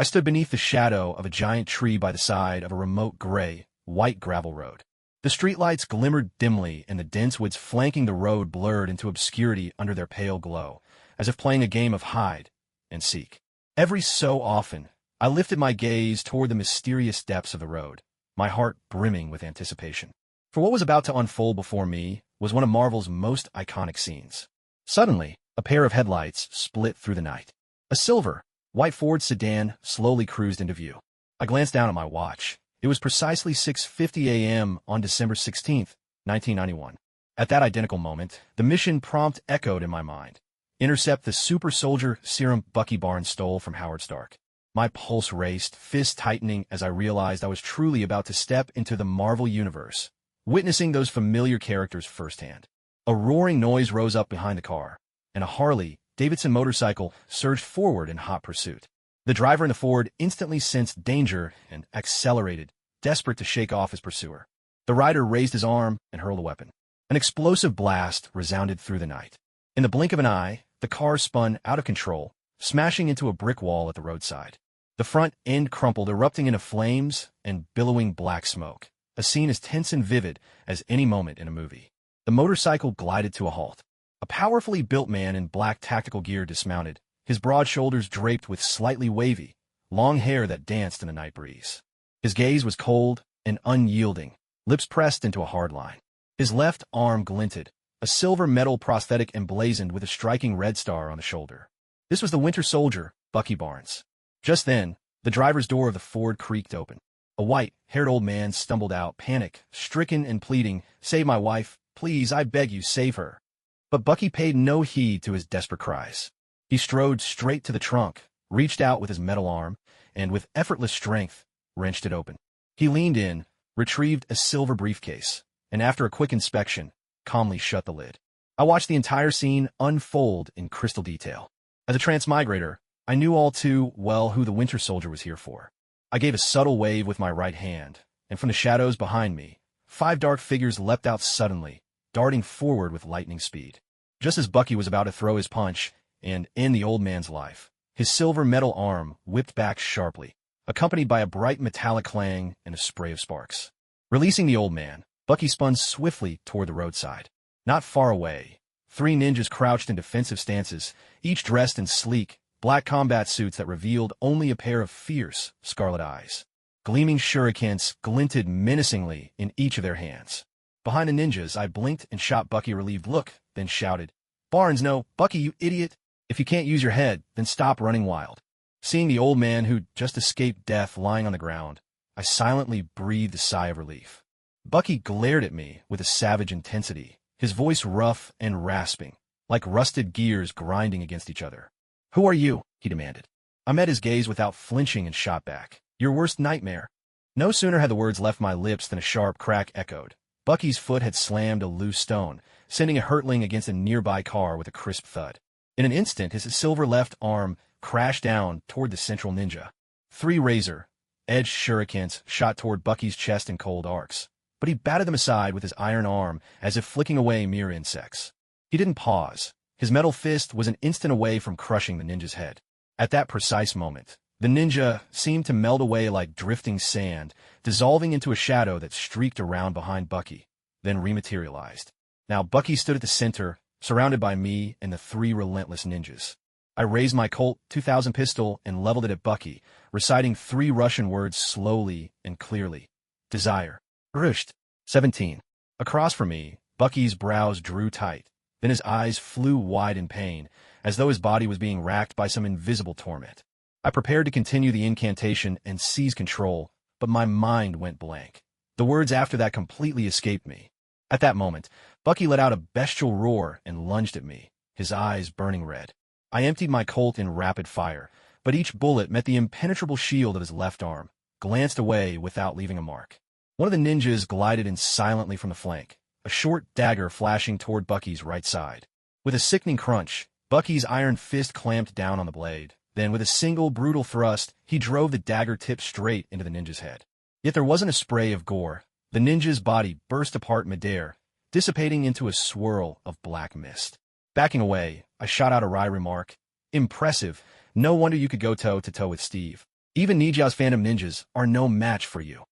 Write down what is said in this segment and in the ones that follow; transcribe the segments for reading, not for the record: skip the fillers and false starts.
I stood beneath the shadow of a giant tree by the side of a remote gray-white gravel road. The streetlights glimmered dimly, and the dense woods flanking the road blurred into obscurity under their pale glow, as if playing a game of hide and seek. Every so often, I lifted my gaze toward the mysterious depths of the road, my heart brimming with anticipation. For what was about to unfold before me was one of Marvel's most iconic scenes. Suddenly, a pair of headlights split through the night. A silver, white Ford sedan slowly cruised into view. I glanced down at my watch. It was precisely 6:50 a.m. on December 16, 1991. At that identical moment, the mission prompt echoed in my mind. Intercept the super soldier Serum Bucky Barnes stole from Howard Stark. My pulse raced, fist tightening as I realized I was truly about to step into the Marvel Universe, witnessing those familiar characters firsthand. A roaring noise rose up behind the car, and a Harley-Davidson motorcycle surged forward in hot pursuit. The driver in the Ford instantly sensed danger and accelerated, desperate to shake off his pursuer. The rider raised his arm and hurled a weapon. An explosive blast resounded through the night. In the blink of an eye, the car spun out of control, smashing into a brick wall at the roadside. The front end crumpled, erupting into flames and billowing black smoke, a scene as tense and vivid as any moment in a movie. The motorcycle glided to a halt. A powerfully built man in black tactical gear dismounted, his broad shoulders draped with slightly wavy, long hair that danced in the night breeze. His gaze was cold and unyielding, lips pressed into a hard line. His left arm glinted, a silver metal prosthetic emblazoned with a striking red star on the shoulder. This was the Winter Soldier, Bucky Barnes. Just then, the driver's door of the Ford creaked open. A white-haired old man stumbled out, panic-stricken and pleading, "Save my wife, please, I beg you, save her." But Bucky paid no heed to his desperate cries. He strode straight to the trunk, reached out with his metal arm, and with effortless strength, wrenched it open. He leaned in, retrieved a silver briefcase, and after a quick inspection, calmly shut the lid. I watched the entire scene unfold in crystal detail. As a transmigrator, I knew all too well who the Winter Soldier was here for. I gave a subtle wave with my right hand, and from the shadows behind me, 5 dark figures leapt out suddenly, darting forward with lightning speed. Just as Bucky was about to throw his punch and end the old man's life, his silver metal arm whipped back sharply, accompanied by a bright metallic clang and a spray of sparks. Releasing the old man, Bucky spun swiftly toward the roadside. Not far away, 3 ninjas crouched in defensive stances, each dressed in sleek, black combat suits that revealed only a pair of fierce, scarlet eyes. Gleaming shurikens glinted menacingly in each of their hands. Behind the ninjas, I blinked and shot Bucky a relieved look, then shouted, "Barnes, no, Bucky, you idiot! If you can't use your head, then stop running wild." Seeing the old man who'd just escaped death lying on the ground, I silently breathed a sigh of relief. Bucky glared at me with a savage intensity, his voice rough and rasping, like rusted gears grinding against each other. "Who are you?" he demanded. I met his gaze without flinching and shot back. "Your worst nightmare." No sooner had the words left my lips than a sharp crack echoed. Bucky's foot had slammed a loose stone, sending it hurtling against a nearby car with a crisp thud. In an instant, his silver left arm crashed down toward the central ninja. 3 razor-edged shurikens shot toward Bucky's chest in cold arcs, but he batted them aside with his iron arm as if flicking away mere insects. He didn't pause. His metal fist was an instant away from crushing the ninja's head. At that precise moment, the ninja seemed to melt away like drifting sand, dissolving into a shadow that streaked around behind Bucky, then rematerialized. Now Bucky stood at the center, surrounded by me and the 3 relentless ninjas. I raised my Colt 2000 pistol and leveled it at Bucky, reciting 3 Russian words slowly and clearly. Desire. Rusht. 17. Across from me, Bucky's brows drew tight. Then his eyes flew wide in pain, as though his body was being racked by some invisible torment. I prepared to continue the incantation and seize control, but my mind went blank. The words after that completely escaped me. At that moment, Bucky let out a bestial roar and lunged at me, his eyes burning red. I emptied my Colt in rapid fire, but each bullet met the impenetrable shield of his left arm, glanced away without leaving a mark. One of the ninjas glided in silently from the flank, a short dagger flashing toward Bucky's right side. With a sickening crunch, Bucky's iron fist clamped down on the blade. Then, with a single brutal thrust, he drove the dagger tip straight into the ninja's head. Yet there wasn't a spray of gore. The ninja's body burst apart midair, dissipating into a swirl of black mist. Backing away, I shot out a wry remark. "Impressive. No wonder you could go toe-to-toe with Steve." Even Nijia's Phantom Ninjas are no match for you.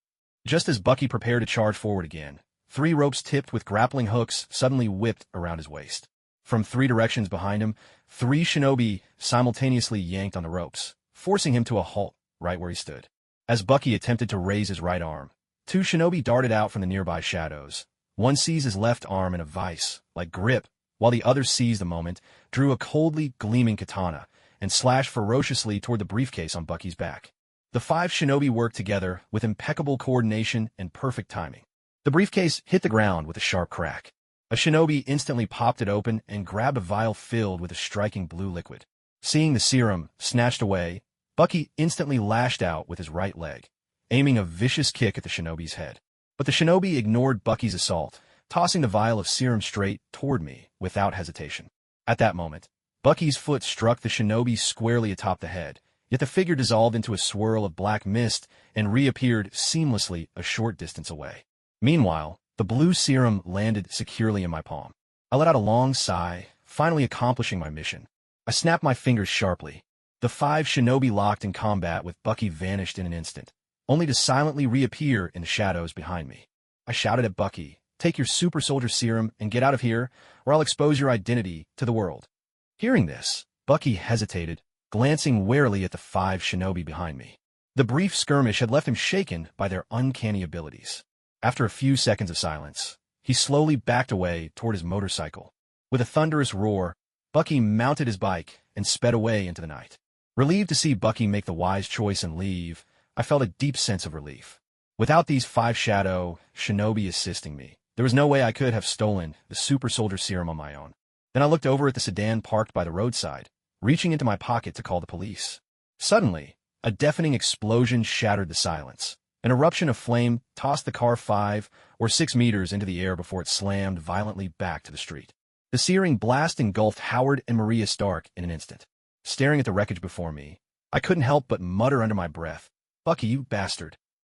Just as Bucky prepared to charge forward again, 3 ropes tipped with grappling hooks suddenly whipped around his waist. From 3 directions behind him, 3 shinobi simultaneously yanked on the ropes, forcing him to a halt right where he stood. As Bucky attempted to raise his right arm, 2 shinobi darted out from the nearby shadows. One seized his left arm in a vice-like grip, while the other seized the moment, drew a coldly gleaming katana, and slashed ferociously toward the briefcase on Bucky's back. The 5 shinobi worked together with impeccable coordination and perfect timing. The briefcase hit the ground with a sharp crack. A shinobi instantly popped it open and grabbed a vial filled with a striking blue liquid. Seeing the serum snatched away, Bucky instantly lashed out with his right leg, aiming a vicious kick at the shinobi's head. But the shinobi ignored Bucky's assault, tossing the vial of serum straight toward me without hesitation. At that moment, Bucky's foot struck the shinobi squarely atop the head, yet the figure dissolved into a swirl of black mist and reappeared seamlessly a short distance away. Meanwhile, the blue serum landed securely in my palm. I let out a long sigh, finally accomplishing my mission. I snapped my fingers sharply. The 5 shinobi locked in combat with Bucky vanished in an instant, only to silently reappear in the shadows behind me. I shouted at Bucky, "Take your super soldier serum and get out of here, or I'll expose your identity to the world." Hearing this, Bucky hesitated, glancing warily at the 5 shinobi behind me. The brief skirmish had left him shaken by their uncanny abilities. After a few seconds of silence, he slowly backed away toward his motorcycle. With a thunderous roar, Bucky mounted his bike and sped away into the night. Relieved to see Bucky make the wise choice and leave, I felt a deep sense of relief. Without these 5 shinobi assisting me, there was no way I could have stolen the super soldier serum on my own. Then I looked over at the sedan parked by the roadside, reaching into my pocket to call the police. Suddenly, a deafening explosion shattered the silence. An eruption of flame tossed the car 5 or 6 meters into the air before it slammed violently back to the street. The searing blast engulfed Howard and Maria Stark in an instant. Staring at the wreckage before me, I couldn't help but mutter under my breath, "Bucky, you bastard."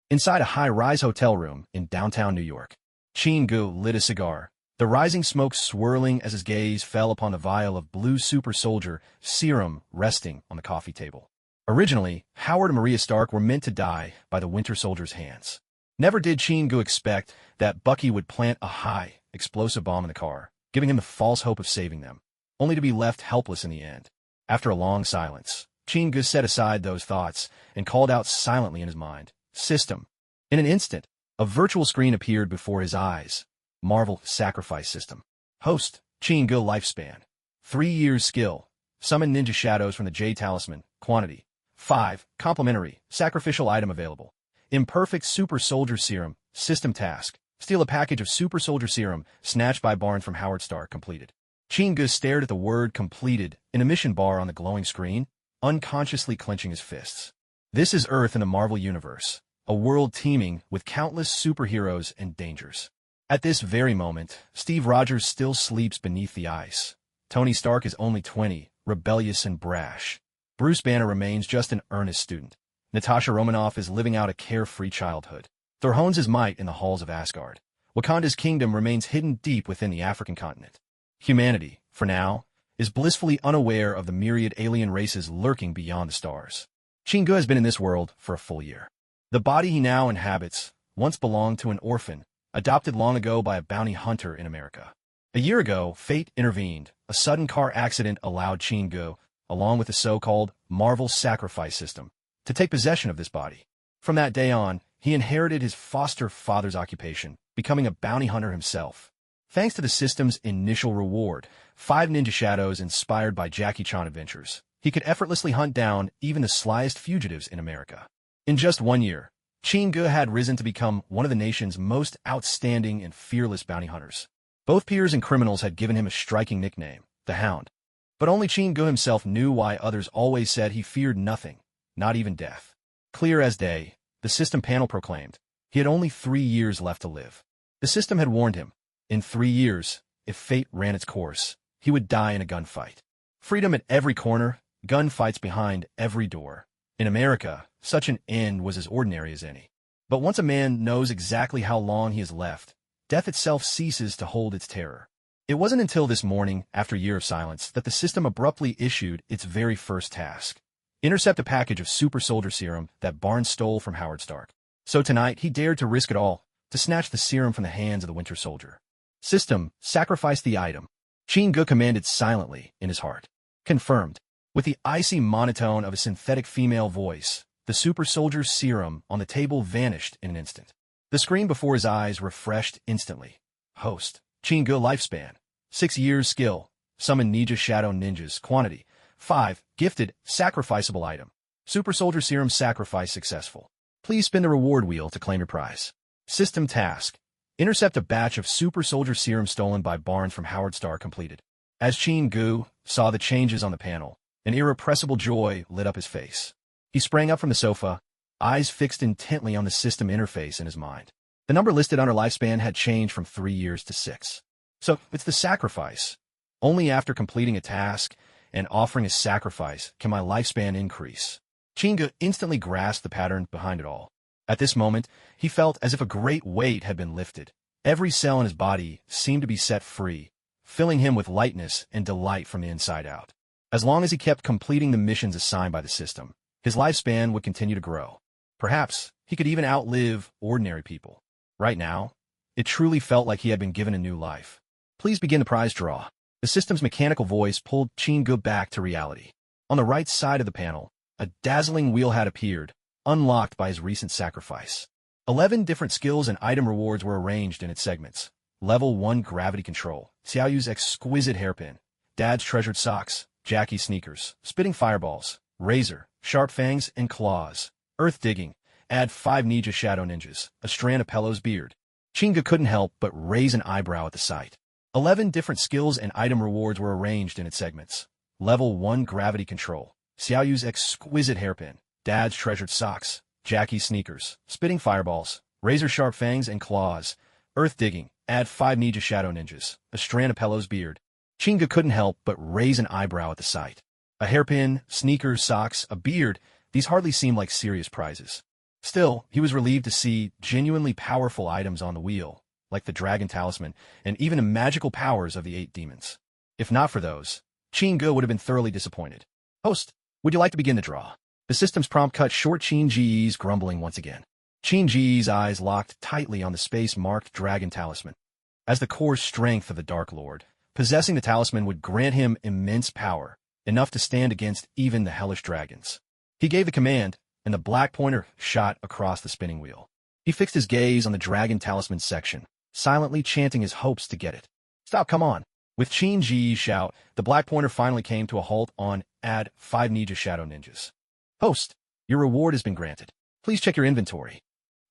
Inside a high-rise hotel room in downtown New York, Chin-gu lit a cigar, the rising smoke swirling as his gaze fell upon the vial of blue super soldier serum resting on the coffee table. Originally, Howard and Maria Stark were meant to die by the Winter Soldier's hands. Never did Chin-gu expect that Bucky would plant a high, explosive bomb in the car, giving him the false hope of saving them, only to be left helpless in the end. After a long silence, Chin-gu set aside those thoughts and called out silently in his mind, "System." In an instant, a virtual screen appeared before his eyes. Marvel Sacrifice System. Host, Chin-gu lifespan. 3 years skill. Summon ninja shadows from the J Talisman. Quantity. 5. Complementary. Sacrificial item available. Imperfect super soldier serum. System task. Steal a package of super soldier serum snatched by Barnes from Howard Stark. Completed. Chin-gu stared at the word completed in a mission bar on the glowing screen, unconsciously clenching his fists. This is Earth in the Marvel Universe, a world teeming with countless superheroes and dangers. At this very moment, Steve Rogers still sleeps beneath the ice. Tony Stark is only 20, rebellious and brash. Bruce Banner remains just an earnest student. Natasha Romanoff is living out a carefree childhood. Thor hones his might in the halls of Asgard. Wakanda's kingdom remains hidden deep within the African continent. Humanity, for now, is blissfully unaware of the myriad alien races lurking beyond the stars. Chin-gu has been in this world for a full year. The body he now inhabits once belonged to an orphan, adopted long ago by a bounty hunter in America. A year ago, fate intervened. A sudden car accident allowed Chin-gu, along with the so-called Marvel Sacrifice System, to take possession of this body. From that day on, he inherited his foster father's occupation, becoming a bounty hunter himself. Thanks to the system's initial reward, 5 ninja shadows inspired by Jackie Chan adventures, he could effortlessly hunt down even the slyest fugitives in America. In just 1 year, Chin-gu had risen to become one of the nation's most outstanding and fearless bounty hunters. Both peers and criminals had given him a striking nickname, the Hound. But only Chin-gu himself knew why others always said he feared nothing, not even death. Clear as day, the system panel proclaimed, he had only 3 years left to live. The system had warned him, in 3 years, if fate ran its course, he would die in a gunfight. Freedom at every corner, gunfights behind every door. In America, such an end was as ordinary as any. But once a man knows exactly how long he has left, death itself ceases to hold its terror. It wasn't until this morning, after a year of silence, that the system abruptly issued its very first task. intercept a package of super soldier serum that Barnes stole from Howard Stark. So tonight, he dared to risk it all to snatch the serum from the hands of the Winter Soldier. System, sacrifice the item. Chin-gu commanded silently in his heart. Confirmed. With the icy monotone of a synthetic female voice, the super soldier's serum on the table vanished in an instant. The screen before his eyes refreshed instantly. Host. Chin-gu lifespan. 6 years skill. Summon Ninja Shadow Ninjas. Quantity. 5. Gifted. Sacrificeable item. Super soldier serum sacrifice successful. Please spin the reward wheel to claim your prize. System task. Intercept a batch of super soldier serum stolen by Barnes from Howard Stark completed. As Chin-gu saw the changes on the panel, an irrepressible joy lit up his face. He sprang up from the sofa, eyes fixed intently on the system interface in his mind. The number listed on her lifespan had changed from 3 years to 6. So, it's the sacrifice. Only after completing a task and offering a sacrifice can my lifespan increase. Chin-gu instantly grasped the pattern behind it all. At this moment, he felt as if a great weight had been lifted. Every cell in his body seemed to be set free, filling him with lightness and delight from the inside out. As long as he kept completing the missions assigned by the system, his lifespan would continue to grow. Perhaps he could even outlive ordinary people. Right now, it truly felt like he had been given a new life. Please begin the prize draw. The system's mechanical voice pulled Chin-gu back to reality. On the right side of the panel, a dazzling wheel had appeared, unlocked by his recent sacrifice. 11 different skills and item rewards were arranged in its segments. Level 1 Gravity Control, Xiaoyu's exquisite hairpin, Dad's treasured socks, Jackie's sneakers, spitting fireballs, razor, sharp fangs and claws, earth digging, add 5 Ninja Shadow Ninjas, a strand of Pello's beard. Chin-gu couldn't help but raise an eyebrow at the sight. 11 different skills and item rewards were arranged in its segments. Level 1 Gravity Control, Xiaoyu's exquisite hairpin, Dad's treasured socks, Jackie's sneakers, spitting fireballs, razor-sharp fangs and claws, earth digging, add 5 Ninja Shadow Ninjas, a strand of Pello's beard. Chin-gu couldn't help but raise an eyebrow at the sight. A hairpin, sneakers, socks, a beard, these hardly seemed like serious prizes. Still, he was relieved to see genuinely powerful items on the wheel, like the Dragon Talisman and even the magical powers of the 8 demons. If not for those, Chin-gu would have been thoroughly disappointed. Host, would you like to begin the draw? The system's prompt cut short Chin-gu's grumbling once again. Chin-gu's eyes locked tightly on the space-marked Dragon Talisman. As the core strength of the Dark Lord, possessing the talisman would grant him immense power, enough to stand against even the hellish dragons. He gave the command, and the black pointer shot across the spinning wheel. He fixed his gaze on the Dragon Talisman section, silently chanting his hopes to get it. Stop, come on. With Chin-gu's shout, the black pointer finally came to a halt on add 5 Ninja Shadow Ninjas. Host, your reward has been granted. Please check your inventory.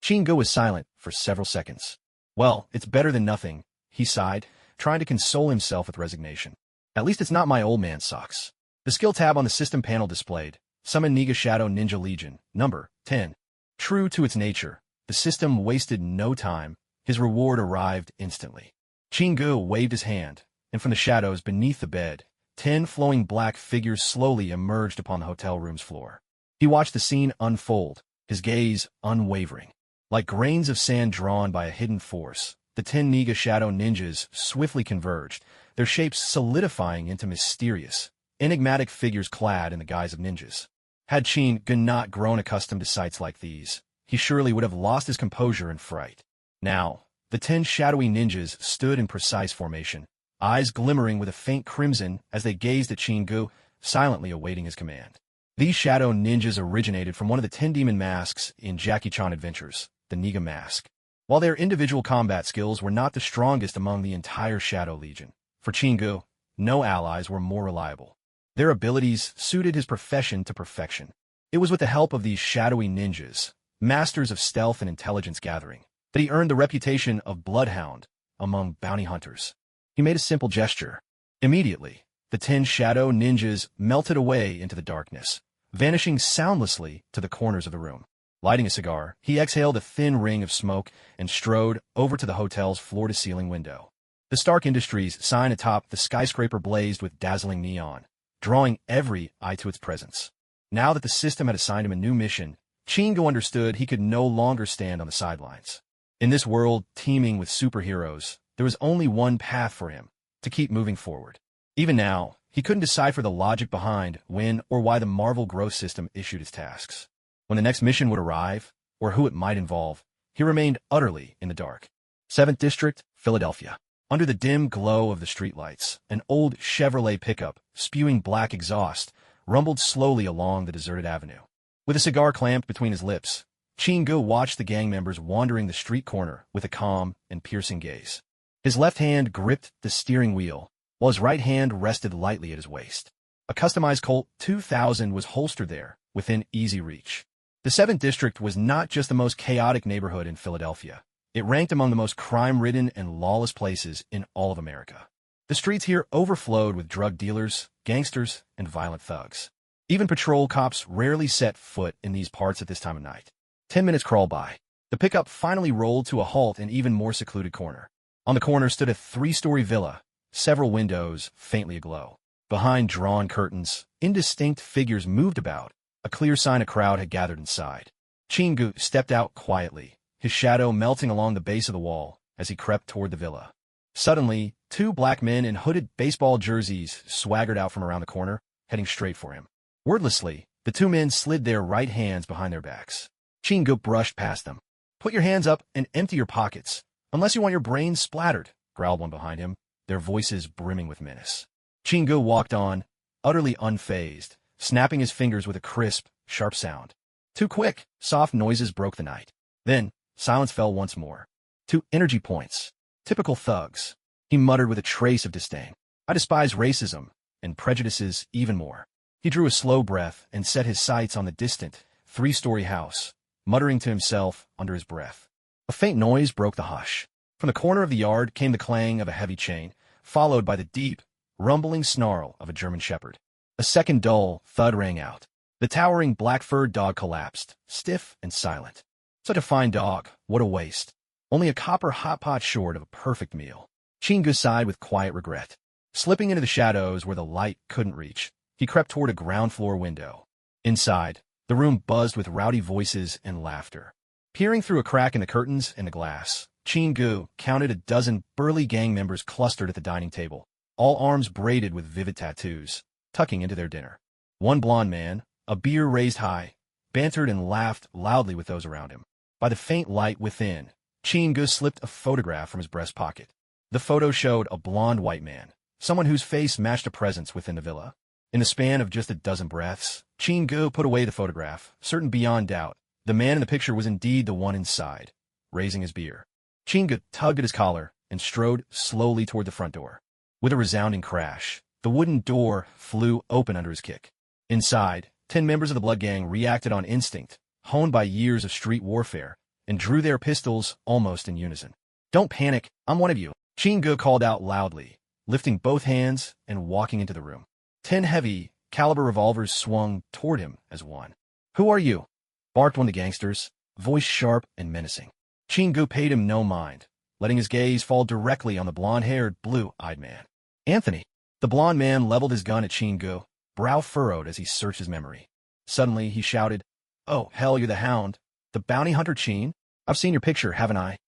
Chin-gu was silent for several seconds. Well, it's better than nothing, he sighed, trying to console himself with resignation. At least it's not my old man's socks. The skill tab on the system panel displayed, Summon Ninja Shadow Ninja Legion, number 10. True to its nature, the system wasted no time. His reward arrived instantly. Chin-gu waved his hand, and from the shadows beneath the bed, 10 flowing black figures slowly emerged upon the hotel room's floor. He watched the scene unfold, his gaze unwavering. Like grains of sand drawn by a hidden force, the 10 Ninja Shadow Ninjas swiftly converged, their shapes solidifying into mysterious, enigmatic figures clad in the guise of ninjas. Had Chin-gu not grown accustomed to sights like these, he surely would have lost his composure in fright. Now, the 10 shadowy ninjas stood in precise formation, eyes glimmering with a faint crimson as they gazed at Chin-gu, silently awaiting his command. These shadow ninjas originated from one of the 10 demon masks in Jackie Chan Adventures, the Niga mask. While their individual combat skills were not the strongest among the entire Shadow Legion, for Chin-gu, no allies were more reliable. Their abilities suited his profession to perfection. It was with the help of these shadowy ninjas, masters of stealth and intelligence gathering, that he earned the reputation of Bloodhound among bounty hunters. He made a simple gesture. Immediately, the 10 shadow ninjas melted away into the darkness, vanishing soundlessly to the corners of the room. Lighting a cigar, he exhaled a thin ring of smoke and strode over to the hotel's floor-to-ceiling window. The Stark Industries sign atop the skyscraper blazed with dazzling neon, drawing every eye to its presence. Now that the system had assigned him a new mission, Chin-gu understood he could no longer stand on the sidelines. In this world teeming with superheroes, there was only one path for him, to keep moving forward. Even now, He couldn't decipher the logic behind when or why the Marvel growth system issued its tasks. When the next mission would arrive, or who it might involve, he remained utterly in the dark. 7th District, Philadelphia. Under the dim glow of the streetlights, an old Chevrolet pickup, spewing black exhaust, rumbled slowly along the deserted avenue. With a cigar clamped between his lips, Chin-gu watched the gang members wandering the street corner with a calm and piercing gaze. His left hand gripped the steering wheel, while his right hand rested lightly at his waist. A customized Colt 2000 was holstered there, within easy reach. The 7th District was not just the most chaotic neighborhood in Philadelphia. It ranked among the most crime-ridden and lawless places in all of America. The streets here overflowed with drug dealers, gangsters, and violent thugs. Even patrol cops rarely set foot in these parts at this time of night. 10 minutes crawled by. The pickup finally rolled to a halt in an even more secluded corner. On the corner stood a 3-story villa, several windows faintly aglow. Behind drawn curtains, indistinct figures moved about, a clear sign a crowd had gathered inside. Chin-gu stepped out quietly, his shadow melting along the base of the wall as he crept toward the villa. Suddenly, 2 black men in hooded baseball jerseys swaggered out from around the corner, heading straight for him. Wordlessly, the 2 men slid their right hands behind their backs. Chin-gu brushed past them. "Put your hands up and empty your pockets, unless you want your brains splattered," growled one behind him, their voices brimming with menace. Chin-gu walked on, utterly unfazed, snapping his fingers with a crisp, sharp sound. Too quick, soft noises broke the night. Then, silence fell once more. 2 energy points. Typical thugs. He muttered with a trace of disdain. "I despise racism, and prejudices even more." He drew a slow breath and set his sights on the distant, 3-story house, muttering to himself under his breath. A faint noise broke the hush. From the corner of the yard came the clang of a heavy chain, followed by the deep, rumbling snarl of a German shepherd. A second dull thud rang out. The towering black-furred dog collapsed, stiff and silent. Such a fine dog, what a waste. Only a copper hot pot short of a perfect meal. Chin-gu sighed with quiet regret. Slipping into the shadows where the light couldn't reach, he crept toward a ground-floor window. Inside, the room buzzed with rowdy voices and laughter. Peering through a crack in the curtains and the glass, Chin-gu counted a dozen burly gang members clustered at the dining table, all arms braided with vivid tattoos, tucking into their dinner. One blond man, a beard raised high, bantered and laughed loudly with those around him. By the faint light within, Chin-gu slipped a photograph from his breast pocket. The photo showed a blond white man, someone whose face matched a presence within the villa. In the span of just a dozen breaths, Chin-gu put away the photograph, certain beyond doubt the man in the picture was indeed the one inside, raising his beer. Chin-gu tugged at his collar and strode slowly toward the front door. With a resounding crash, the wooden door flew open under his kick. Inside, 10 members of the blood gang reacted on instinct, honed by years of street warfare, and drew their pistols almost in unison. "Don't panic, I'm one of you," Chin-gu called out loudly, lifting both hands and walking into the room. 10 heavy, caliber revolvers swung toward him as one. "Who are you?" barked one of the gangsters, voice sharp and menacing. Chin-gu paid him no mind, letting his gaze fall directly on the blond-haired, blue-eyed man. "Anthony." The blond man leveled his gun at Chin-gu, brow furrowed as he searched his memory. Suddenly, he shouted, "Oh, hell, you're the Hound. The bounty hunter Chin? I've seen your picture, haven't I?"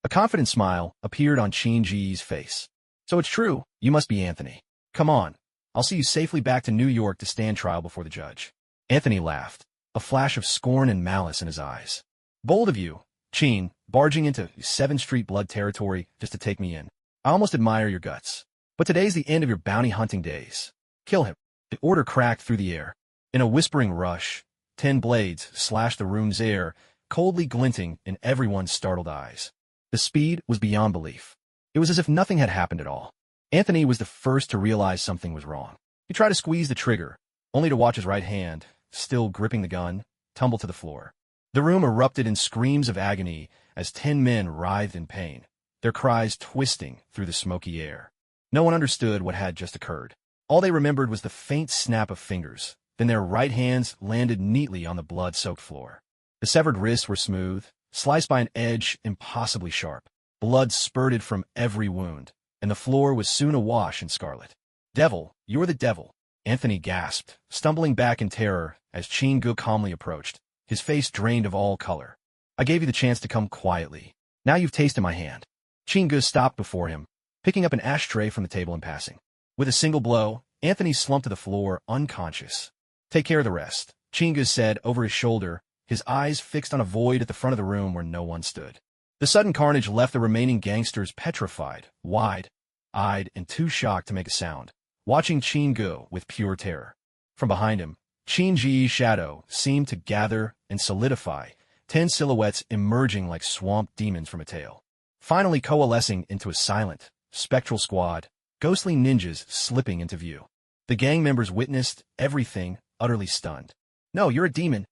A confident smile appeared on Chin-ji's face. "So it's true, you must be Anthony. Come on, I'll see you safely back to New York to stand trial before the judge." Anthony laughed, a flash of scorn and malice in his eyes. "Bold of you, Chin, barging into 7th Street blood territory just to take me in. I almost admire your guts. But today's the end of your bounty hunting days. Kill him." The order cracked through the air. In a whispering rush, 10 blades slashed the room's air, coldly glinting in everyone's startled eyes. The speed was beyond belief. It was as if nothing had happened at all. Anthony was the first to realize something was wrong. He tried to squeeze the trigger, only to watch his right hand, still gripping the gun, tumble to the floor. The room erupted in screams of agony as 10 men writhed in pain, their cries twisting through the smoky air. No one understood what had just occurred. All they remembered was the faint snap of fingers, then their right hands landed neatly on the blood-soaked floor. The severed wrists were smooth, sliced by an edge impossibly sharp. Blood spurted from every wound, and the floor was soon awash in scarlet. "Devil, you're the devil," Anthony gasped, stumbling back in terror as Chin-gu calmly approached, his face drained of all color. "I gave you the chance to come quietly. Now you've tasted my hand." Chin-gu stopped before him, picking up an ashtray from the table in passing. With a single blow, Anthony slumped to the floor, unconscious. "Take care of the rest," Chinga said over his shoulder, his eyes fixed on a void at the front of the room where no one stood. The sudden carnage left the remaining gangsters petrified, wide-eyed, and too shocked to make a sound, watching Chingu with pure terror. From behind him, Chinji's shadow seemed to gather and solidify, 10 silhouettes emerging like swamp demons from a tail, finally coalescing into a silent, spectral squad, ghostly ninjas slipping into view. The gang members witnessed everything, utterly stunned. "No, you're a demon."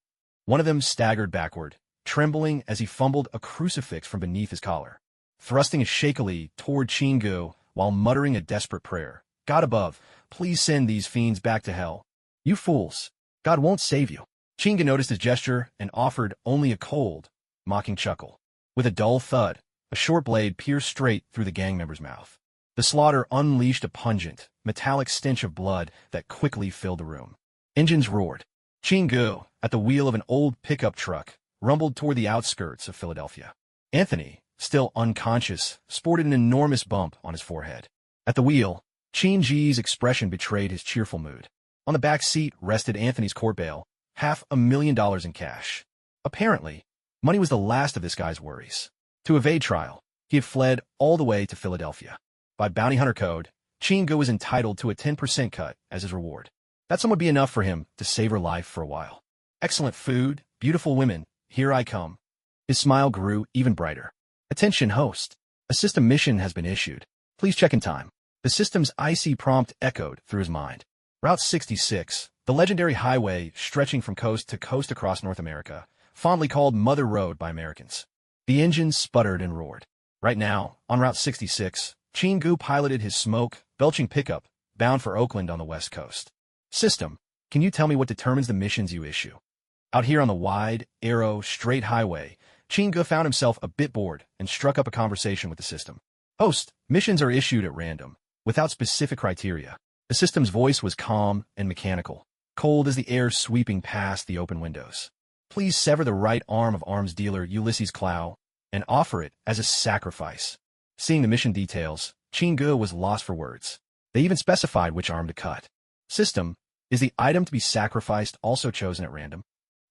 One of them staggered backward, trembling as he fumbled a crucifix from beneath his collar, thrusting it shakily toward Chingu while muttering a desperate prayer. "God above, please send these fiends back to hell." "You fools. God won't save you." Chingu noticed his gesture and offered only a cold, mocking chuckle. With a dull thud, a short blade pierced straight through the gang member's mouth. The slaughter unleashed a pungent, metallic stench of blood that quickly filled the room. Engines roared. Chingu, at the wheel of an old pickup truck, rumbled toward the outskirts of Philadelphia. Anthony, still unconscious, sported an enormous bump on his forehead. At the wheel, Chinji's expression betrayed his cheerful mood. On the back seat rested Anthony's court bail, $500,000 in cash. Apparently, money was the last of this guy's worries. To evade trial, he had fled all the way to Philadelphia. By bounty hunter code, Chingu was entitled to a 10% cut as his reward. That sum would be enough for him to save her life for a while. Excellent food, beautiful women, here I come. His smile grew even brighter. "Attention, host. A system mission has been issued. Please check in time." The system's icy prompt echoed through his mind. Route 66, the legendary highway stretching from coast to coast across North America, fondly called Mother Road by Americans. The engine sputtered and roared. Right now, on Route 66, Chingu piloted his smoke-belching pickup, bound for Oakland on the west coast. "System, can you tell me what determines the missions you issue?" Out here on the wide, arrow, straight highway, Chingu found himself a bit bored and struck up a conversation with the system. "Host, missions are issued at random, without specific criteria." The system's voice was calm and mechanical, cold as the air sweeping past the open windows. "Please sever the right arm of arms dealer Ulysses Clow and offer it as a sacrifice." Seeing the mission details, Chingu was lost for words. They even specified which arm to cut. "System, is the item to be sacrificed also chosen at random?"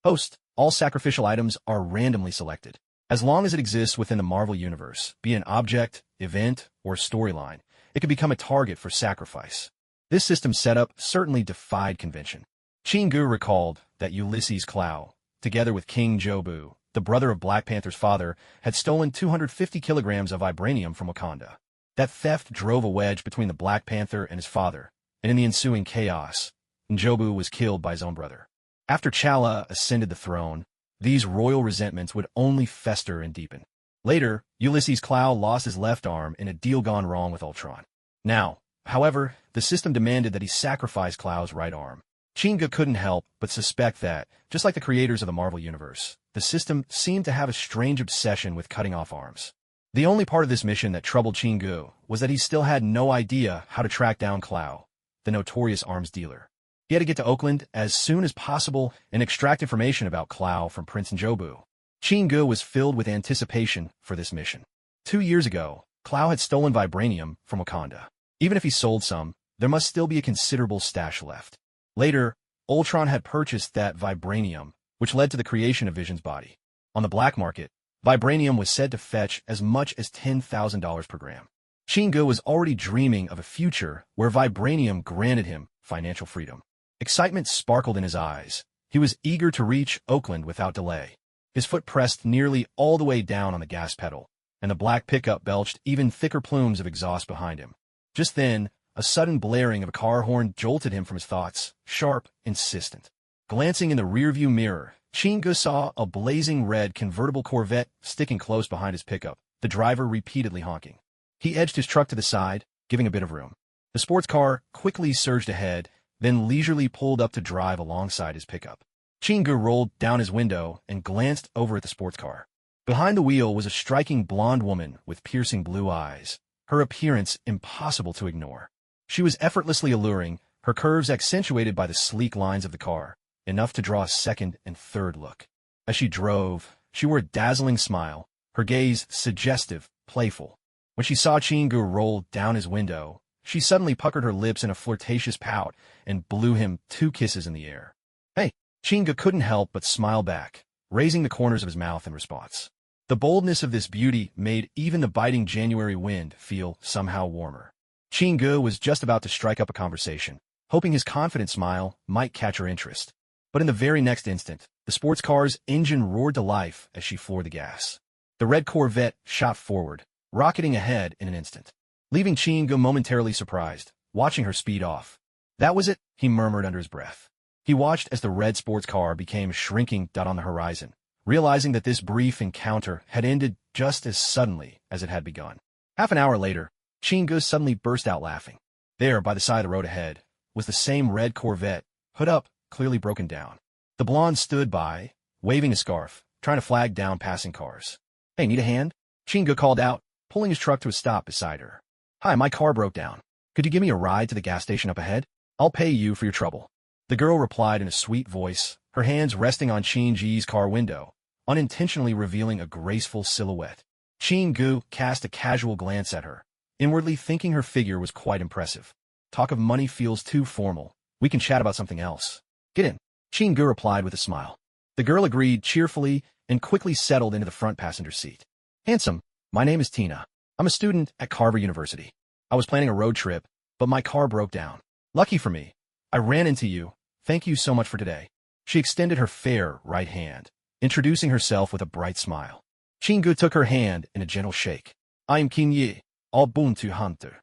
"Host, all sacrificial items are randomly selected. As long as it exists within the Marvel Universe, be it an object, event, or storyline, it can become a target for sacrifice." This system setup certainly defied convention. Chingu recalled that Ulysses Clow, together with King Jobu, the brother of Black Panther's father, had stolen 250 kilograms of vibranium from Wakanda. That theft drove a wedge between the Black Panther and his father, and in the ensuing chaos, Njobu was killed by his own brother. After T'Challa ascended the throne, these royal resentments would only fester and deepen. Later, Ulysses Clow lost his left arm in a deal gone wrong with Ultron. Now, however, the system demanded that he sacrifice Clow's right arm. Chingu couldn't help but suspect that, just like the creators of the Marvel Universe, the system seemed to have a strange obsession with cutting off arms. The only part of this mission that troubled Chingu was that he still had no idea how to track down Clow, the notorious arms dealer. He had to get to Oakland as soon as possible and extract information about Clow from Prince Njobu. Chingu was filled with anticipation for this mission. 2 years ago, Clow had stolen vibranium from Wakanda. Even if he sold some, there must still be a considerable stash left. Later, Ultron had purchased that vibranium, which led to the creation of Vision's body. On the black market, vibranium was said to fetch as much as $10,000 per gram. Chingu was already dreaming of a future where vibranium granted him financial freedom. Excitement sparkled in his eyes. He was eager to reach Oakland without delay. His foot pressed nearly all the way down on the gas pedal, and the black pickup belched even thicker plumes of exhaust behind him. Just then, a sudden blaring of a car horn jolted him from his thoughts, sharp, insistent. Glancing in the rearview mirror, Chingu saw a blazing red convertible Corvette sticking close behind his pickup, the driver repeatedly honking. He edged his truck to the side, giving a bit of room. The sports car quickly surged ahead, then leisurely pulled up to drive alongside his pickup. Chingu rolled down his window and glanced over at the sports car. Behind the wheel was a striking blonde woman with piercing blue eyes, her appearance impossible to ignore. She was effortlessly alluring, her curves accentuated by the sleek lines of the car, enough to draw a second and third look. As she drove, she wore a dazzling smile, her gaze suggestive, playful. When she saw Chingu roll down his window, she suddenly puckered her lips in a flirtatious pout and blew him 2 kisses in the air. Hey, Chinga couldn't help but smile back, raising the corners of his mouth in response. The boldness of this beauty made even the biting January wind feel somehow warmer. Chinga was just about to strike up a conversation, hoping his confident smile might catch her interest. But in the very next instant, the sports car's engine roared to life as she floored the gas. The red Corvette shot forward, rocketing ahead in an instant, leaving Chinga momentarily surprised, watching her speed off. That was it, he murmured under his breath. He watched as the red sports car became a shrinking dot on the horizon, realizing that this brief encounter had ended just as suddenly as it had begun. Half an hour later, Chinga suddenly burst out laughing. There, by the side of the road ahead, was the same red Corvette, hood up, clearly broken down. The blonde stood by, waving a scarf, trying to flag down passing cars. Hey, need a hand? Chinga called out, pulling his truck to a stop beside her. Hi, my car broke down. Could you give me a ride to the gas station up ahead? I'll pay you for your trouble. The girl replied in a sweet voice, her hands resting on Chinga's car window, unintentionally revealing a graceful silhouette. Chinga cast a casual glance at her, inwardly thinking her figure was quite impressive. Talk of money feels too formal. We can chat about something else. Get in. Chinga replied with a smile. The girl agreed cheerfully and quickly settled into the front passenger seat. Handsome, my name is Tina. I'm a student at Carver University. I was planning a road trip, but my car broke down. Lucky for me, I ran into you. Thank you so much for today. She extended her fair right hand, introducing herself with a bright smile. Chinga took her hand in a gentle shake. I am King Yi, all bounty hunter.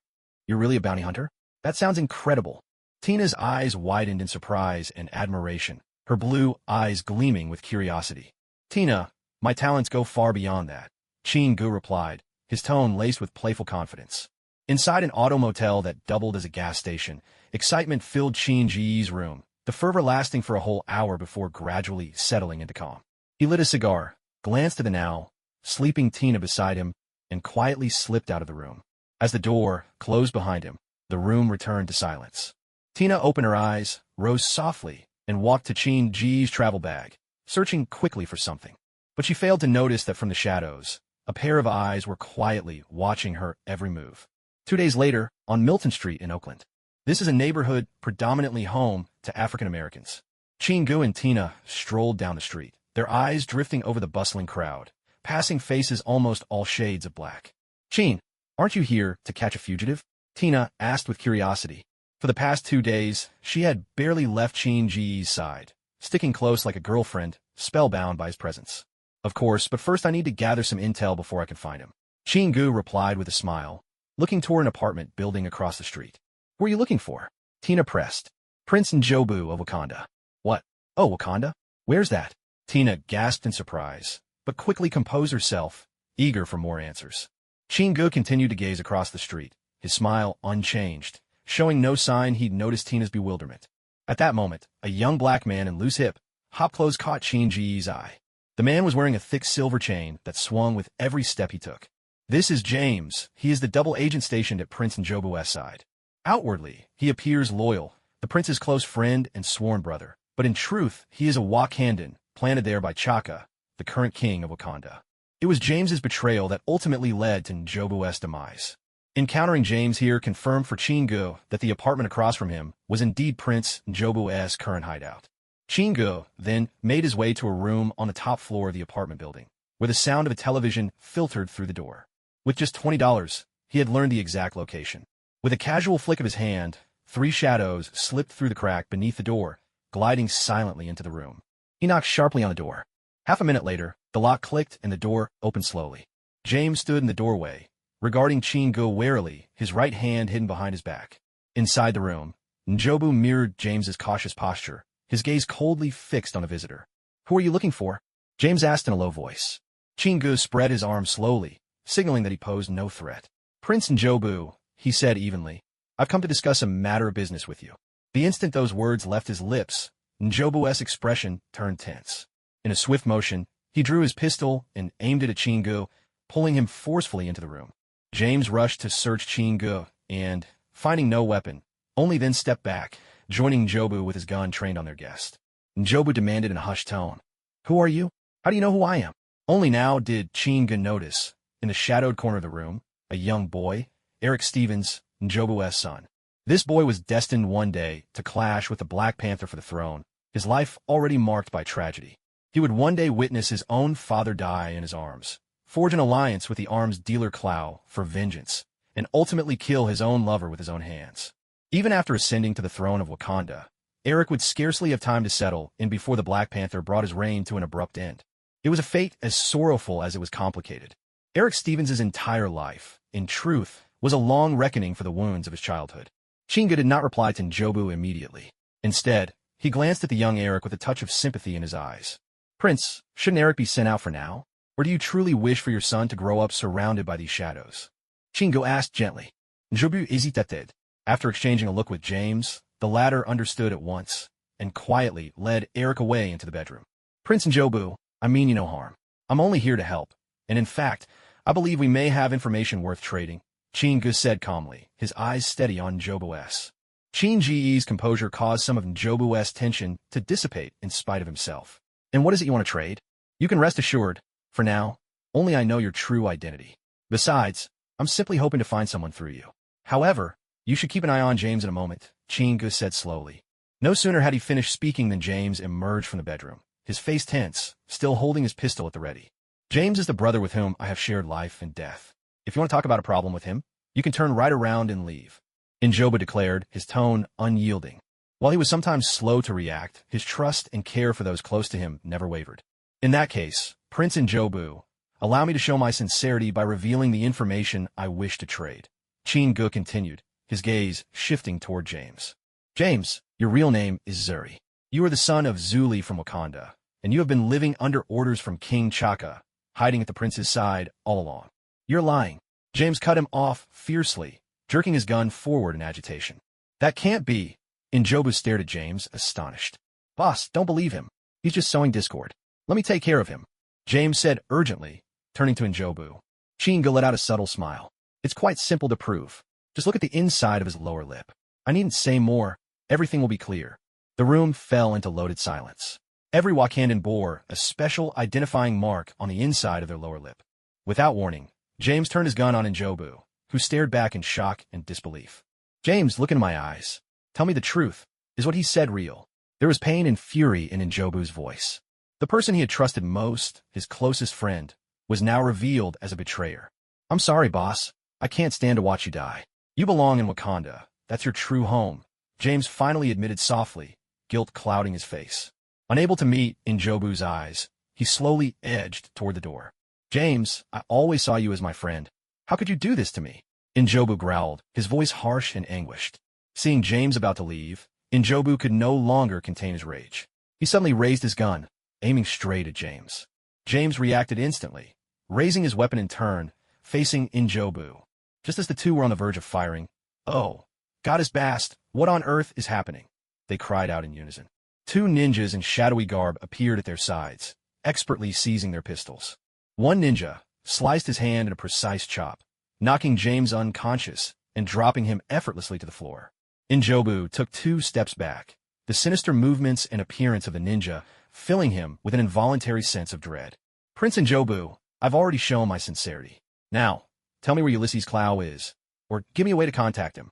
You're really a bounty hunter? That sounds incredible. Tina's eyes widened in surprise and admiration, her blue eyes gleaming with curiosity. Tina, my talents go far beyond that, Chinga replied, his tone laced with playful confidence. Inside an auto motel that doubled as a gas station, excitement filled Chinga's room, the fervor lasting for a whole hour before gradually settling into calm. He lit a cigar, glanced at the now sleeping Tina beside him, and quietly slipped out of the room. As the door closed behind him, the room returned to silence. Tina opened her eyes, rose softly, and walked to Chinga's travel bag, searching quickly for something. But she failed to notice that from the shadows, a pair of eyes were quietly watching her every move. 2 days later, on Milton Street in Oakland. This is a neighborhood predominantly home to African Americans. Chinga and Tina strolled down the street, their eyes drifting over the bustling crowd, passing faces almost all shades of black. Chin, aren't you here to catch a fugitive? Tina asked with curiosity. For the past 2 days, she had barely left Chinga's side, sticking close like a girlfriend, spellbound by his presence. Of course, but first I need to gather some intel before I can find him. Chinga replied with a smile, looking toward an apartment building across the street. Who are you looking for? Tina pressed. Prince Njobu of Wakanda. What? Oh, Wakanda? Where's that? Tina gasped in surprise, but quickly composed herself, eager for more answers. Chinga continued to gaze across the street, his smile unchanged, showing no sign he'd noticed Tina's bewilderment. At that moment, a young black man in loose hip, hop clothes caught Chinga's eye. The man was wearing a thick silver chain that swung with every step he took. This is James. He is the double agent stationed at Prince Njobu's side. Outwardly, he appears loyal, the prince's close friend and sworn brother, but in truth, he is a Wakandan, planted there by Chaka, the current king of Wakanda. It was James's betrayal that ultimately led to Njobu's demise. Encountering James here confirmed for Chinga that the apartment across from him was indeed Prince Njobu's current hideout. Chinga then made his way to a room on the top floor of the apartment building, where the sound of a television filtered through the door. With just $20, he had learned the exact location. With a casual flick of his hand, 3 shadows slipped through the crack beneath the door, gliding silently into the room. He knocked sharply on the door. Half a minute later, the lock clicked and the door opened slowly. James stood in the doorway, regarding Chinga warily, his right hand hidden behind his back. Inside the room, Njobu mirrored James's cautious posture, his gaze coldly fixed on the visitor. Who are you looking for? James asked in a low voice. Chinga spread his arms slowly, signaling that he posed no threat. Prince Njobu, he said evenly, I've come to discuss a matter of business with you. The instant those words left his lips, Njobu's expression turned tense. In a swift motion, he drew his pistol and aimed it at Chinga, pulling him forcefully into the room. James rushed to search Chinga and, finding no weapon, only then stepped back, joining Njobu with his gun trained on their guest. Njobu demanded in a hushed tone, Who are you? How do you know who I am? Only now did Chinga notice, in the shadowed corner of the room, a young boy, Eric Stevens, Njobu's son. This boy was destined one day to clash with the Black Panther for the throne, his life already marked by tragedy. He would one day witness his own father die in his arms, forge an alliance with the arms dealer Clow for vengeance, and ultimately kill his own lover with his own hands. Even after ascending to the throne of Wakanda, Eric would scarcely have time to settle in before the Black Panther brought his reign to an abrupt end. It was a fate as sorrowful as it was complicated. Eric Stevens' entire life, in truth, was a long reckoning for the wounds of his childhood. Chinga did not reply to Njobu immediately. Instead, he glanced at the young Eric with a touch of sympathy in his eyes. Prince, shouldn't Eric be sent out for now? Or do you truly wish for your son to grow up surrounded by these shadows? Chingo asked gently. Njobu hesitated. After exchanging a look with James, the latter understood at once, and quietly led Eric away into the bedroom. Prince Njobu, I mean you no harm. I'm only here to help, and in fact, I believe we may have information worth trading, Chingu said calmly, his eyes steady on Njobu's. Chingi's composure caused some of Njobu's tension to dissipate in spite of himself. And what is it you want to trade? You can rest assured, for now, only I know your true identity. Besides, I'm simply hoping to find someone through you. However, you should keep an eye on James in a moment, Chingu said slowly. No sooner had he finished speaking than James emerged from the bedroom, his face tense, still holding his pistol at the ready. James is the brother with whom I have shared life and death. If you want to talk about a problem with him, you can turn right around and leave. Njobu declared, his tone unyielding. While he was sometimes slow to react, his trust and care for those close to him never wavered. In that case, Prince Njobu, allow me to show my sincerity by revealing the information I wish to trade. Chingu continued, his gaze shifting toward James. James, your real name is Zuri. You are the son of Zuli from Wakanda, and you have been living under orders from King Chaka, hiding at the prince's side all along. You're lying. James cut him off fiercely, jerking his gun forward in agitation. That can't be. Njobu stared at James, astonished. Boss, don't believe him. He's just sowing discord. Let me take care of him, James said urgently, turning to Njobu. Chinga let out a subtle smile. It's quite simple to prove. Just look at the inside of his lower lip. I needn't say more. Everything will be clear. The room fell into loaded silence. Every Wakandan bore a special identifying mark on the inside of their lower lip. Without warning, James turned his gun on Njobu, who stared back in shock and disbelief. James, look into my eyes. Tell me the truth. Is what he said real? There was pain and fury in Njobu's voice. The person he had trusted most, his closest friend, was now revealed as a betrayer. I'm sorry, boss. I can't stand to watch you die. You belong in Wakanda. That's your true home, James finally admitted softly, guilt clouding his face. Unable to meet Njobu's eyes, he slowly edged toward the door. James, I always saw you as my friend. How could you do this to me? Njobu growled, his voice harsh and anguished. Seeing James about to leave, Njobu could no longer contain his rage. He suddenly raised his gun, aiming straight at James. James reacted instantly, raising his weapon in turn, facing Njobu. Just as the two were on the verge of firing, "Oh, Goddess Bast, what on earth is happening?" they cried out in unison. Two ninjas in shadowy garb appeared at their sides, expertly seizing their pistols. One ninja sliced his hand in a precise chop, knocking James unconscious and dropping him effortlessly to the floor. Njobu took 2 steps back, the sinister movements and appearance of the ninja filling him with an involuntary sense of dread. Prince Njobu, I've already shown my sincerity. Now, tell me where Ulysses Clow is, or give me a way to contact him.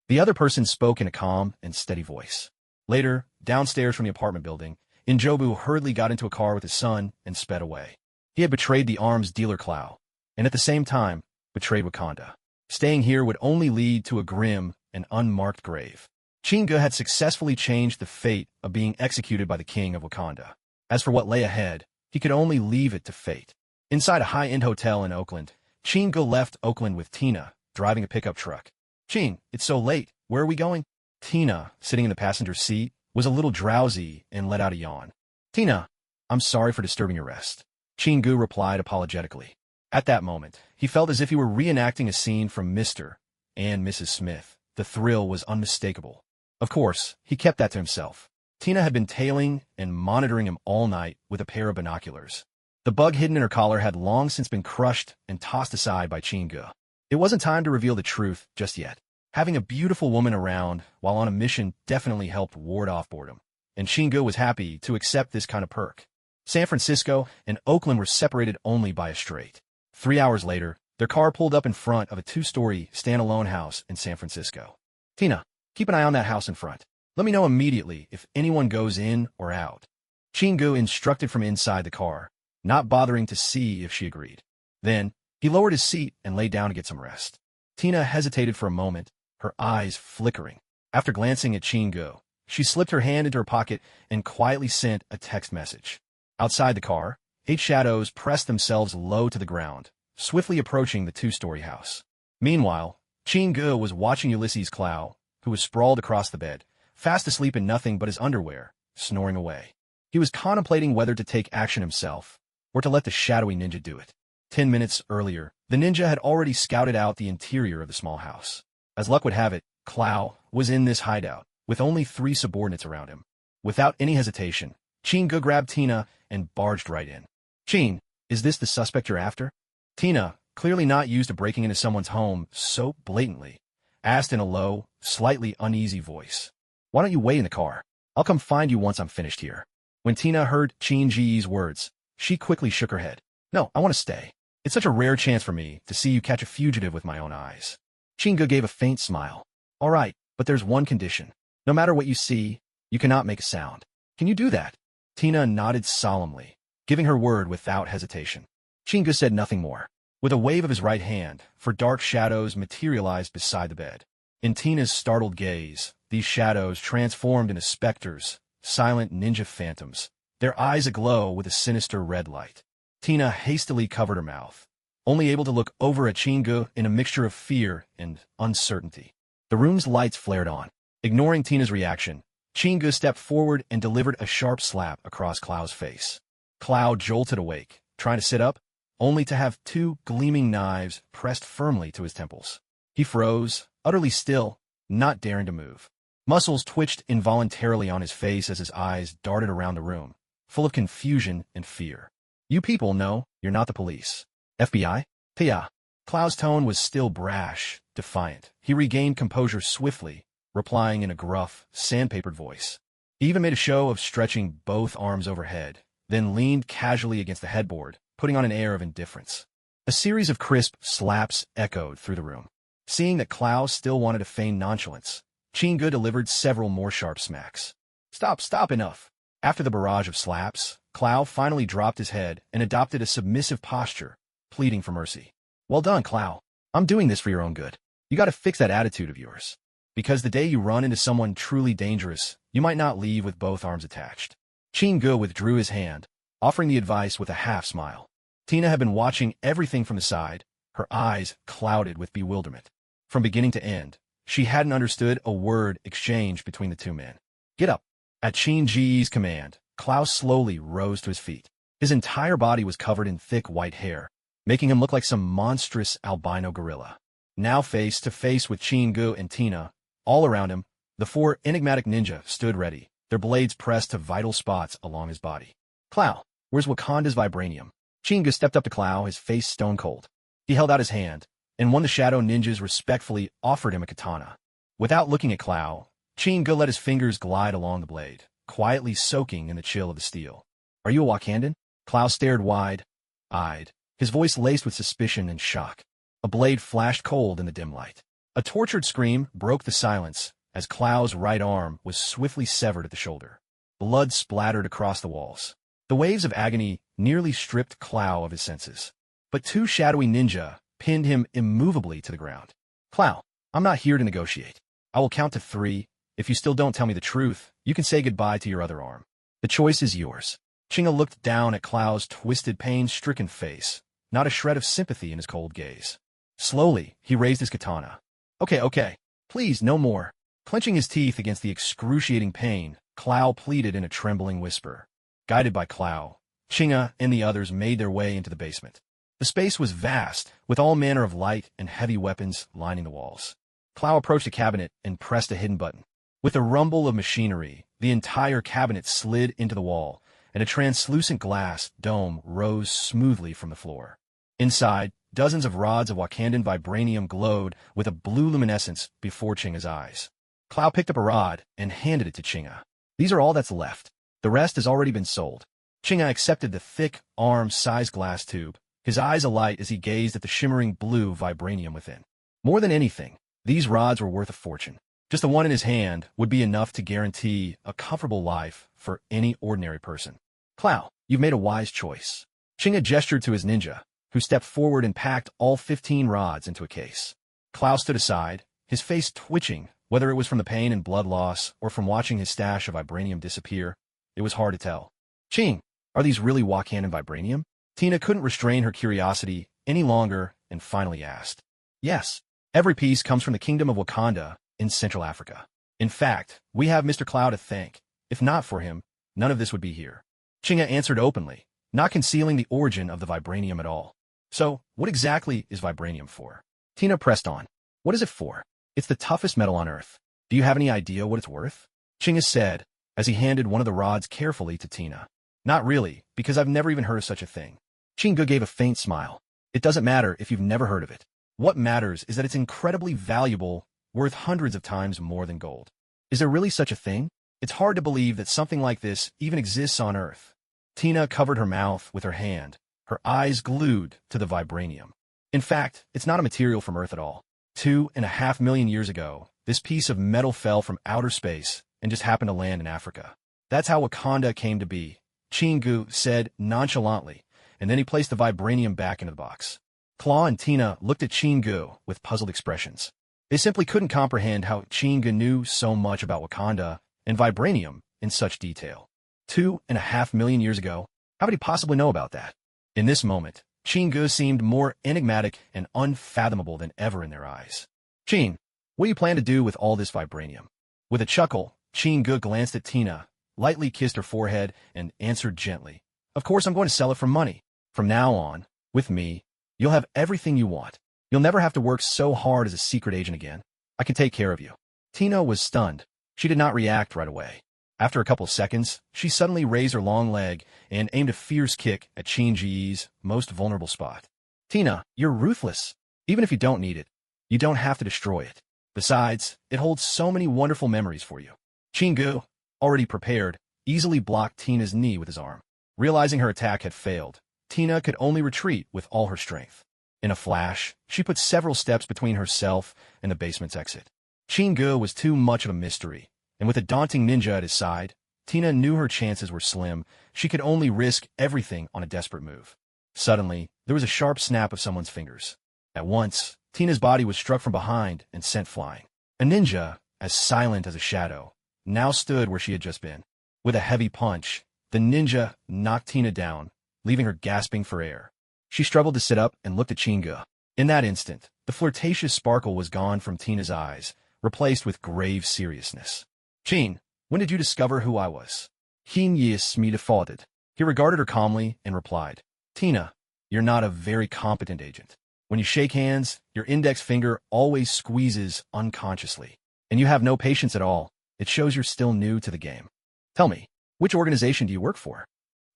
The other person spoke in a calm and steady voice. Later, downstairs from the apartment building, Njobu hurriedly got into a car with his son and sped away. He had betrayed the arms dealer Clow, and at the same time, betrayed Wakanda. Staying here would only lead to a grim and unmarked grave. Chinga had successfully changed the fate of being executed by the king of Wakanda. As for what lay ahead, he could only leave it to fate. Inside a high-end hotel in Oakland, Chinga left Oakland with Tina, driving a pickup truck. Ching, it's so late. Where are we going? Tina, sitting in the passenger seat, was a little drowsy and let out a yawn. Tina, I'm sorry for disturbing your rest, Chingu replied apologetically. At that moment, he felt as if he were reenacting a scene from Mr. and Mrs. Smith. The thrill was unmistakable. Of course, he kept that to himself. Tina had been tailing and monitoring him all night with a pair of binoculars. The bug hidden in her collar had long since been crushed and tossed aside by Chingu. It wasn't time to reveal the truth just yet. Having a beautiful woman around while on a mission definitely helped ward off boredom, and Chingu was happy to accept this kind of perk. San Francisco and Oakland were separated only by a strait. 3 hours later, Their car pulled up in front of a two-story, standalone house in San Francisco. Tina, keep an eye on that house in front. Let me know immediately if anyone goes in or out. Chingu instructed from inside the car, not bothering to see if she agreed. Then, he lowered his seat and lay down to get some rest. Tina hesitated for a moment, her eyes flickering. After glancing at Chingu, she slipped her hand into her pocket and quietly sent a text message. Outside the car, 8 shadows pressed themselves low to the ground, swiftly approaching the two-story house. Meanwhile, Chingu was watching Ulysses Clow, who was sprawled across the bed, fast asleep in nothing but his underwear, snoring away. He was contemplating whether to take action himself, or to let the shadowy ninja do it. 10 minutes earlier, the ninja had already scouted out the interior of the small house. As luck would have it, Clow was in this hideout, with only 3 subordinates around him. Without any hesitation, Chingu grabbed Tina and barged right in. "Chin, is this the suspect you're after?" Tina, clearly not used to breaking into someone's home so blatantly, asked in a low, slightly uneasy voice. "Why don't you wait in the car? I'll come find you once I'm finished here." When Tina heard Chin Ji's words, she quickly shook her head. "No, I want to stay. It's such a rare chance for me to see you catch a fugitive with my own eyes." Chingu gave a faint smile. "All right, but there's one condition. No matter what you see, you cannot make a sound. Can you do that?" Tina nodded solemnly, giving her word without hesitation. Chingu said nothing more. With a wave of his right hand, for dark shadows materialized beside the bed. In Tina's startled gaze, these shadows transformed into specters, silent ninja phantoms, their eyes aglow with a sinister red light. Tina hastily covered her mouth, only able to look over at Chingu in a mixture of fear and uncertainty. The room's lights flared on. Ignoring Tina's reaction, Chingu stepped forward and delivered a sharp slap across Clow's face. Clow jolted awake, trying to sit up, only to have 2 gleaming knives pressed firmly to his temples. He froze, utterly still, not daring to move. Muscles twitched involuntarily on his face as his eyes darted around the room, full of confusion and fear. "You people know you're not the police. FBI? Tia." Clow's tone was still brash, defiant. He regained composure swiftly, replying in a gruff, sandpapered voice. He even made a show of stretching both arms overhead, then leaned casually against the headboard, putting on an air of indifference. A series of crisp slaps echoed through the room. Seeing that Clow still wanted to feign nonchalance, Chingu delivered several more sharp smacks. Stop, enough." After the barrage of slaps, Clow finally dropped his head and adopted a submissive posture, pleading for mercy. "Well done, Clow. I'm doing this for your own good. You gotta fix that attitude of yours. Because the day you run into someone truly dangerous, you might not leave with both arms attached." Chingu withdrew his hand, offering the advice with a half-smile. Tina had been watching everything from the side, her eyes clouded with bewilderment. From beginning to end, she hadn't understood a word exchanged between the 2 men. "Get up." At Chin Ji's command, Clow slowly rose to his feet. His entire body was covered in thick white hair, making him look like some monstrous albino gorilla. Now face to face with Chingu and Tina, all around him, the 4 enigmatic ninja stood ready, their blades pressed to vital spots along his body. "Clow, where's Wakanda's vibranium?" Chingu stepped up to Clow, his face stone cold. He held out his hand, and one of the shadow ninjas respectfully offered him a katana. Without looking at Clow, Chingu let his fingers glide along the blade, quietly soaking in the chill of the steel. "Are you a Wakandan?" Clow stared wide-eyed, his voice laced with suspicion and shock. A blade flashed cold in the dim light. A tortured scream broke the silence as Clow's right arm was swiftly severed at the shoulder. Blood splattered across the walls. The waves of agony nearly stripped Clow of his senses. But 2 shadowy ninja pinned him immovably to the ground. "Clow, I'm not here to negotiate. I will count to 3. If you still don't tell me the truth, you can say goodbye to your other arm. The choice is yours." Chinga looked down at Clow's twisted, pain-stricken face, not a shred of sympathy in his cold gaze. Slowly, he raised his katana. Okay. Please, no more." Clenching his teeth against the excruciating pain, Clow pleaded in a trembling whisper. Guided by Clow, Chinga and the others made their way into the basement. The space was vast, with all manner of light and heavy weapons lining the walls. Clow approached a cabinet and pressed a hidden button. With a rumble of machinery, the entire cabinet slid into the wall, and a translucent glass dome rose smoothly from the floor. Inside, dozens of rods of Wakandan vibranium glowed with a blue luminescence before Chinga's eyes. Clow picked up a rod and handed it to Chinga. "These are all that's left. The rest has already been sold." Chinga accepted the thick, arm-sized glass tube, his eyes alight as he gazed at the shimmering blue vibranium within. More than anything, these rods were worth a fortune. Just the one in his hand would be enough to guarantee a comfortable life for any ordinary person. Clow, you've made a wise choice. Chinga gestured to his ninja, who stepped forward and packed all 15 rods into a case. Clow stood aside, his face twitching, whether it was from the pain and blood loss or from watching his stash of vibranium disappear. It was hard to tell. Ching, are these really Wakandan vibranium? Tina couldn't restrain her curiosity any longer and finally asked. Yes, every piece comes from the Kingdom of Wakanda in Central Africa. In fact, we have Mr. Clow to thank. If not for him, none of this would be here. Chinga answered openly, not concealing the origin of the vibranium at all. So, what exactly is vibranium for? Tina pressed on. What is it for? It's the toughest metal on Earth. Do you have any idea what it's worth? Chinga said, as he handed one of the rods carefully to Tina. Not really, because I've never even heard of such a thing. Chinga gave a faint smile. It doesn't matter if you've never heard of it. What matters is that it's incredibly valuable, worth hundreds of times more than gold. Is there really such a thing? It's hard to believe that something like this even exists on Earth. Tina covered her mouth with her hand, her eyes glued to the vibranium. In fact, it's not a material from Earth at all. 2.5 million years ago, this piece of metal fell from outer space and just happened to land in Africa. That's how Wakanda came to be, Chingu said nonchalantly, and then he placed the vibranium back into the box. Claw and Tina looked at Chingu with puzzled expressions. They simply couldn't comprehend how Chingu knew so much about Wakanda and vibranium in such detail. 2.5 million years ago, how could he possibly know about that? In this moment, Chingu seemed more enigmatic and unfathomable than ever in their eyes. Chin, what do you plan to do with all this vibranium? With a chuckle, Chingu glanced at Tina, lightly kissed her forehead, and answered gently. Of course I'm going to sell it for money. From now on, with me, you'll have everything you want. You'll never have to work so hard as a secret agent again. I can take care of you. Tina was stunned. She did not react right away. After a couple of seconds, she suddenly raised her long leg and aimed a fierce kick at Chin-Ji's most vulnerable spot. Tina, you're ruthless. Even if you don't need it, you don't have to destroy it. Besides, it holds so many wonderful memories for you. Chingu, already prepared, easily blocked Tina's knee with his arm. Realizing her attack had failed, Tina could only retreat with all her strength. In a flash, she put several steps between herself and the basement's exit. Chingu was too much of a mystery, and with a daunting ninja at his side, Tina knew her chances were slim. She could only risk everything on a desperate move. Suddenly, there was a sharp snap of someone's fingers. At once, Tina's body was struck from behind and sent flying. A ninja, as silent as a shadow, now stood where she had just been. With a heavy punch, the ninja knocked Tina down, leaving her gasping for air. She struggled to sit up and looked at Chingu. In that instant, the flirtatious sparkle was gone from Tina's eyes, replaced with grave seriousness. Chin, when did you discover who I was? Hin Yis me defaulted. He regarded her calmly and replied, Tina, you're not a very competent agent. When you shake hands, your index finger always squeezes unconsciously. And you have no patience at all. It shows you're still new to the game. Tell me, which organization do you work for?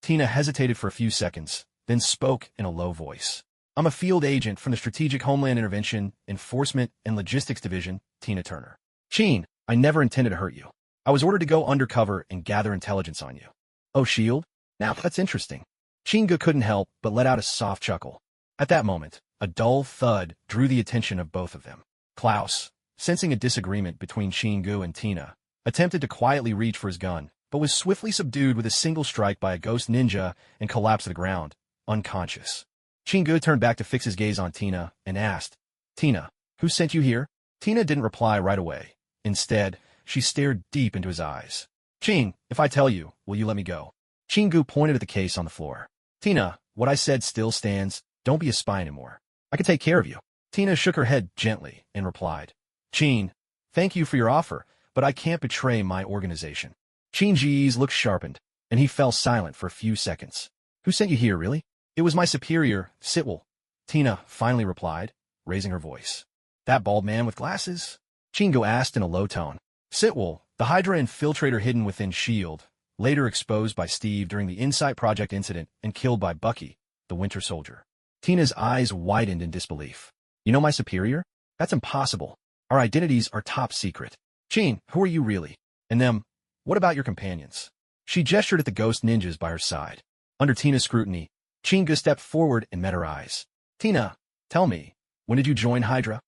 Tina hesitated for a few seconds, then spoke in a low voice. I'm a field agent from the Strategic Homeland Intervention, Enforcement, and Logistics Division, Tina Turner. Chin, I never intended to hurt you. I was ordered to go undercover and gather intelligence on you. Oh, S.H.I.E.L.D.? Now, that's interesting. Chingu couldn't help but let out a soft chuckle. At that moment, a dull thud drew the attention of both of them. Klaus, sensing a disagreement between Chingu and Tina, attempted to quietly reach for his gun, but was swiftly subdued with a single strike by a ghost ninja and collapsed to the ground, unconscious. Chingu turned back to fix his gaze on Tina and asked, Tina, who sent you here? Tina didn't reply right away. Instead, she stared deep into his eyes. Chin, if I tell you, will you let me go? Chingu pointed at the case on the floor. Tina, what I said still stands. Don't be a spy anymore. I can take care of you. Tina shook her head gently and replied, Chin, thank you for your offer, but I can't betray my organization. Chin-Ji's look sharpened, and he fell silent for a few seconds. Who sent you here, really? It was my superior, Sitwell. Tina finally replied, raising her voice. That bald man with glasses? Chingu asked in a low tone. Sitwell, the Hydra infiltrator hidden within S.H.I.E.L.D., later exposed by Steve during the Insight Project incident and killed by Bucky, the Winter Soldier. Tina's eyes widened in disbelief. You know my superior? That's impossible. Our identities are top secret. Chin, who are you really? And them, what about your companions? She gestured at the ghost ninjas by her side. Under Tina's scrutiny, Chingu stepped forward and met her eyes. Tina, tell me, when did you join Hydra?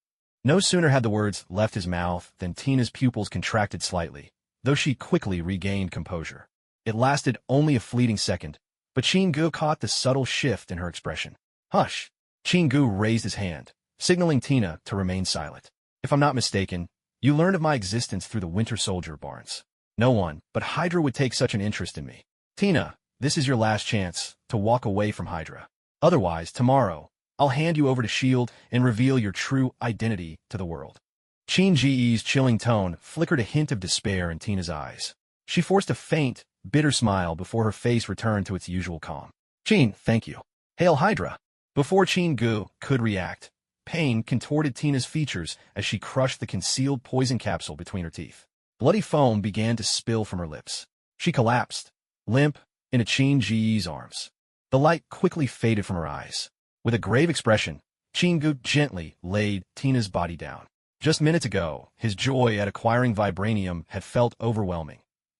No sooner had the words left his mouth than Tina's pupils contracted slightly, though she quickly regained composure. It lasted only a fleeting second, but Chingu caught the subtle shift in her expression. Hush! Chingu raised his hand, signaling Tina to remain silent. If I'm not mistaken, you learned of my existence through the Winter Soldier Barnes. No one but Hydra would take such an interest in me. Tina, this is your last chance to walk away from Hydra. Otherwise, tomorrow, I'll hand you over to S.H.I.E.L.D. and reveal your true identity to the world. Chin Ji's chilling tone flickered a hint of despair in Tina's eyes. She forced a faint, bitter smile before her face returned to its usual calm. Chin, thank you. Hail Hydra! Before Chingu could react, pain contorted Tina's features as she crushed the concealed poison capsule between her teeth. Bloody foam began to spill from her lips. She collapsed, limp, into Chin Ji's arms. The light quickly faded from her eyes. With a grave expression, Chingu gently laid Tina's body down. Just minutes ago, his joy at acquiring vibranium had felt overwhelming.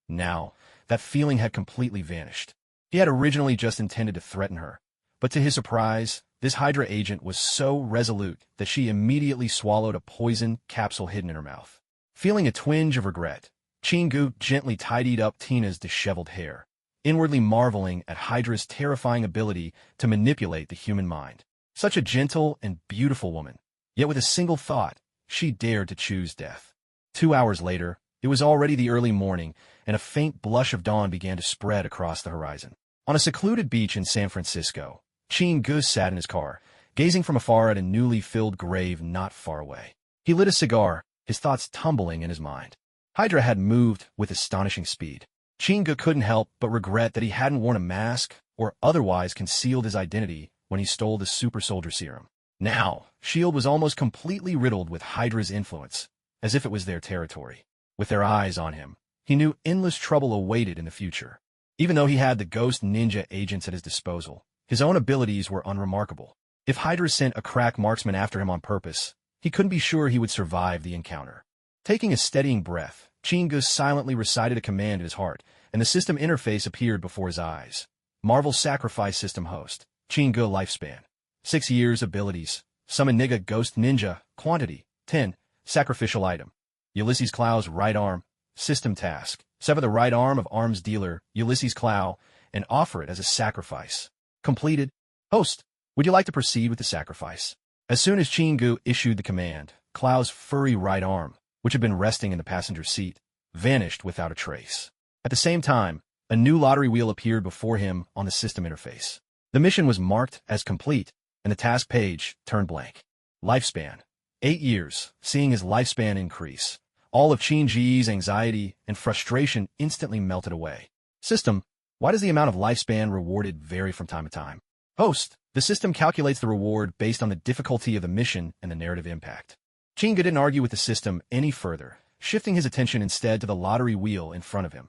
Now, that feeling had completely vanished. He had originally just intended to threaten her, but to his surprise, this Hydra agent was so resolute that she immediately swallowed a poison capsule hidden in her mouth. Feeling a twinge of regret, Chingu gently tidied up Tina's disheveled hair, inwardly marveling at Hydra's terrifying ability to manipulate the human mind. Such a gentle and beautiful woman, yet with a single thought, she dared to choose death. 2 hours later, it was already the early morning, and a faint blush of dawn began to spread across the horizon. On a secluded beach in San Francisco, Chingu sat in his car, gazing from afar at a newly filled grave not far away. He lit a cigar, his thoughts tumbling in his mind. Hydra had moved with astonishing speed. Chingu couldn't help but regret that he hadn't worn a mask or otherwise concealed his identity when he stole the super soldier serum. Now, S.H.I.E.L.D. was almost completely riddled with Hydra's influence, as if it was their territory. With their eyes on him, he knew endless trouble awaited in the future. Even though he had the ghost ninja agents at his disposal, his own abilities were unremarkable. If Hydra sent a crack marksman after him on purpose, he couldn't be sure he would survive the encounter. Taking a steadying breath, Chingu silently recited a command in his heart, and the system interface appeared before his eyes. Marvel Sacrifice System Host, Chingu Lifespan. 6 years abilities. Summon Nigga Ghost Ninja. Quantity, 10. Sacrificial item. Ulysses Clow's right arm. System task. Sever the right arm of arms dealer, Ulysses Clow, and offer it as a sacrifice. Completed. Host, would you like to proceed with the sacrifice? As soon as Chingu issued the command, Clow's furry right arm, which had been resting in the passenger seat, vanished without a trace. At the same time, a new lottery wheel appeared before him on the system interface. The mission was marked as complete, and the task page turned blank. Lifespan. 8 years, seeing his lifespan increase. All of Chin Ji's anxiety and frustration instantly melted away. System, why does the amount of lifespan rewarded vary from time to time? Host, the system calculates the reward based on the difficulty of the mission and the narrative impact. Chingu didn't argue with the system any further, shifting his attention instead to the lottery wheel in front of him.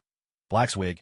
Blackswig,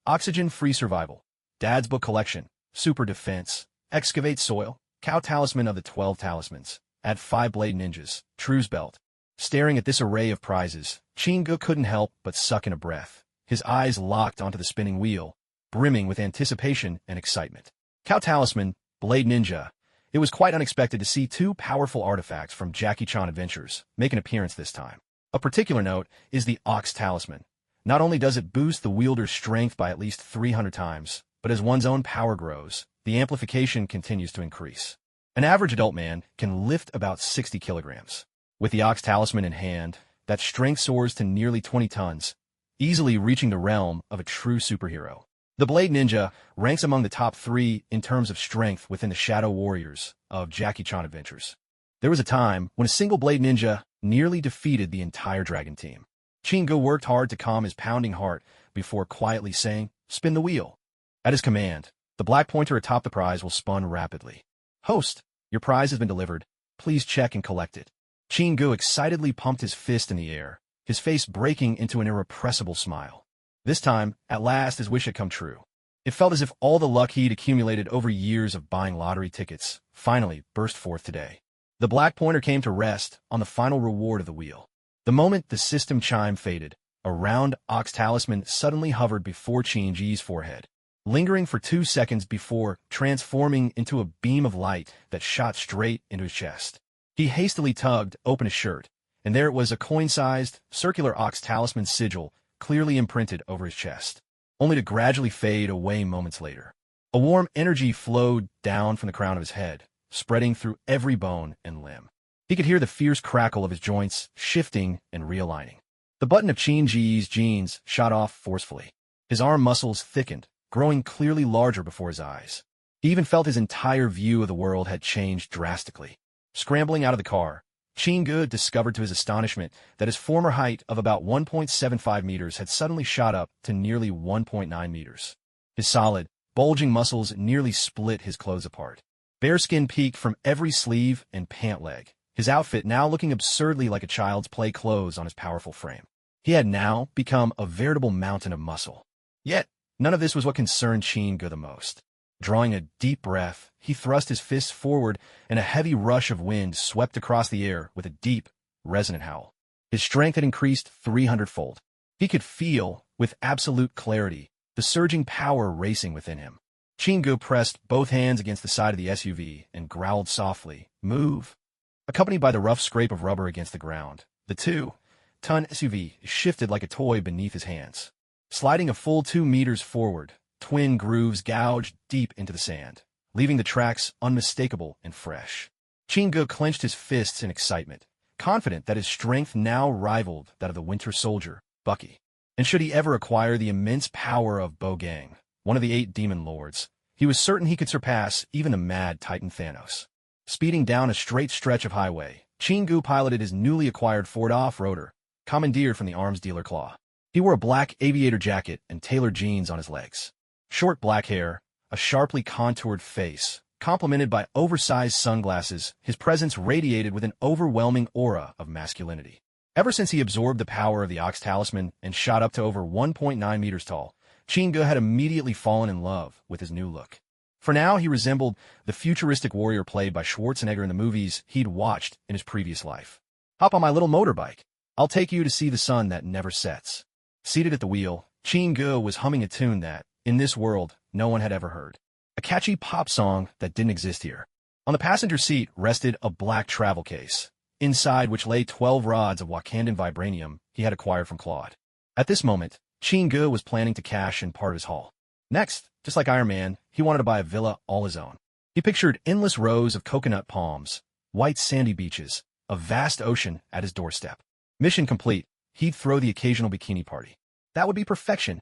Oxygen-Free Survival, Dad's Book Collection, Super Defense, Excavate Soil, Cow Talisman of the 12 Talismans, Add 5 Blade Ninjas, True's Belt. Staring at this array of prizes, Chingu couldn't help but suck in a breath, his eyes locked onto the spinning wheel, brimming with anticipation and excitement. Cow Talisman, Blade Ninja. It was quite unexpected to see 2 powerful artifacts from Jackie Chan Adventures make an appearance this time. A particular note is the Ox Talisman. Not only does it boost the wielder's strength by at least 300 times, but as one's own power grows, the amplification continues to increase. An average adult man can lift about 60 kilograms. With the Ox Talisman in hand, that strength soars to nearly 20 tons, easily reaching the realm of a true superhero. The Blade Ninja ranks among the top 3 in terms of strength within the Shadow Warriors of Jackie Chan Adventures. There was a time when a single Blade Ninja nearly defeated the entire Dragon team. Chingu worked hard to calm his pounding heart before quietly saying, "Spin the wheel." At his command, the black pointer atop the prize will spun rapidly. Host, your prize has been delivered. Please check and collect it. Chingu excitedly pumped his fist in the air, his face breaking into an irrepressible smile. This time, at last, his wish had come true. It felt as if all the luck he'd accumulated over years of buying lottery tickets finally burst forth today. The black pointer came to rest on the final reward of the wheel. The moment the system chime faded, a round Ox Talisman suddenly hovered before Chin Ji's forehead. lingering for 2 seconds before transforming into a beam of light that shot straight into his chest. He hastily tugged open his shirt, and there it was, a coin-sized, circular ox talisman sigil clearly imprinted over his chest, only to gradually fade away moments later. A warm energy flowed down from the crown of his head, spreading through every bone and limb. He could hear the fierce crackle of his joints shifting and realigning. The button of Qin-Ji's jeans shot off forcefully. His arm muscles thickened, growing clearly larger before his eyes. He even felt his entire view of the world had changed drastically. Scrambling out of the car, Qin discovered to his astonishment that his former height of about 1.75 meters had suddenly shot up to nearly 1.9 meters. His solid, bulging muscles nearly split his clothes apart. Bare skin peeked from every sleeve and pant leg, his outfit now looking absurdly like a child's play clothes on his powerful frame. He had now become a veritable mountain of muscle. Yet, none of this was what concerned Qin the most. Drawing a deep breath, he thrust his fists forward, and a heavy rush of wind swept across the air with a deep, resonant howl. His strength had increased 300-fold. He could feel, with absolute clarity, the surging power racing within him. Qin pressed both hands against the side of the SUV and growled softly, "Move." Accompanied by the rough scrape of rubber against the ground, the 2-ton SUV shifted like a toy beneath his hands. Sliding a full 2 meters forward, twin grooves gouged deep into the sand, leaving the tracks unmistakable and fresh. Qin clenched his fists in excitement, confident that his strength now rivaled that of the Winter Soldier, Bucky. And should he ever acquire the immense power of Bogang, one of the 8 demon lords, he was certain he could surpass even the mad Titan Thanos. Speeding down a straight stretch of highway, Qin piloted his newly acquired Ford off-roader, commandeered from the arms dealer Claw. He wore a black aviator jacket and tailored jeans on his legs. Short black hair, a sharply contoured face, complemented by oversized sunglasses, his presence radiated with an overwhelming aura of masculinity. Ever since he absorbed the power of the Ox Talisman and shot up to over 1.9 meters tall, Qin had immediately fallen in love with his new look. For now, he resembled the futuristic warrior played by Schwarzenegger in the movies he'd watched in his previous life. "Hop on my little motorbike. I'll take you to see the sun that never sets." Seated at the wheel, Qin was humming a tune that, in this world, no one had ever heard. A catchy pop song that didn't exist here. On the passenger seat rested a black travel case, inside which lay 12 rods of Wakandan vibranium he had acquired from Claude. At this moment, Qin was planning to cash in part of his haul. Next, just like Iron Man, he wanted to buy a villa all his own. He pictured endless rows of coconut palms, white sandy beaches, a vast ocean at his doorstep. Mission complete, he'd throw the occasional bikini party. That would be perfection.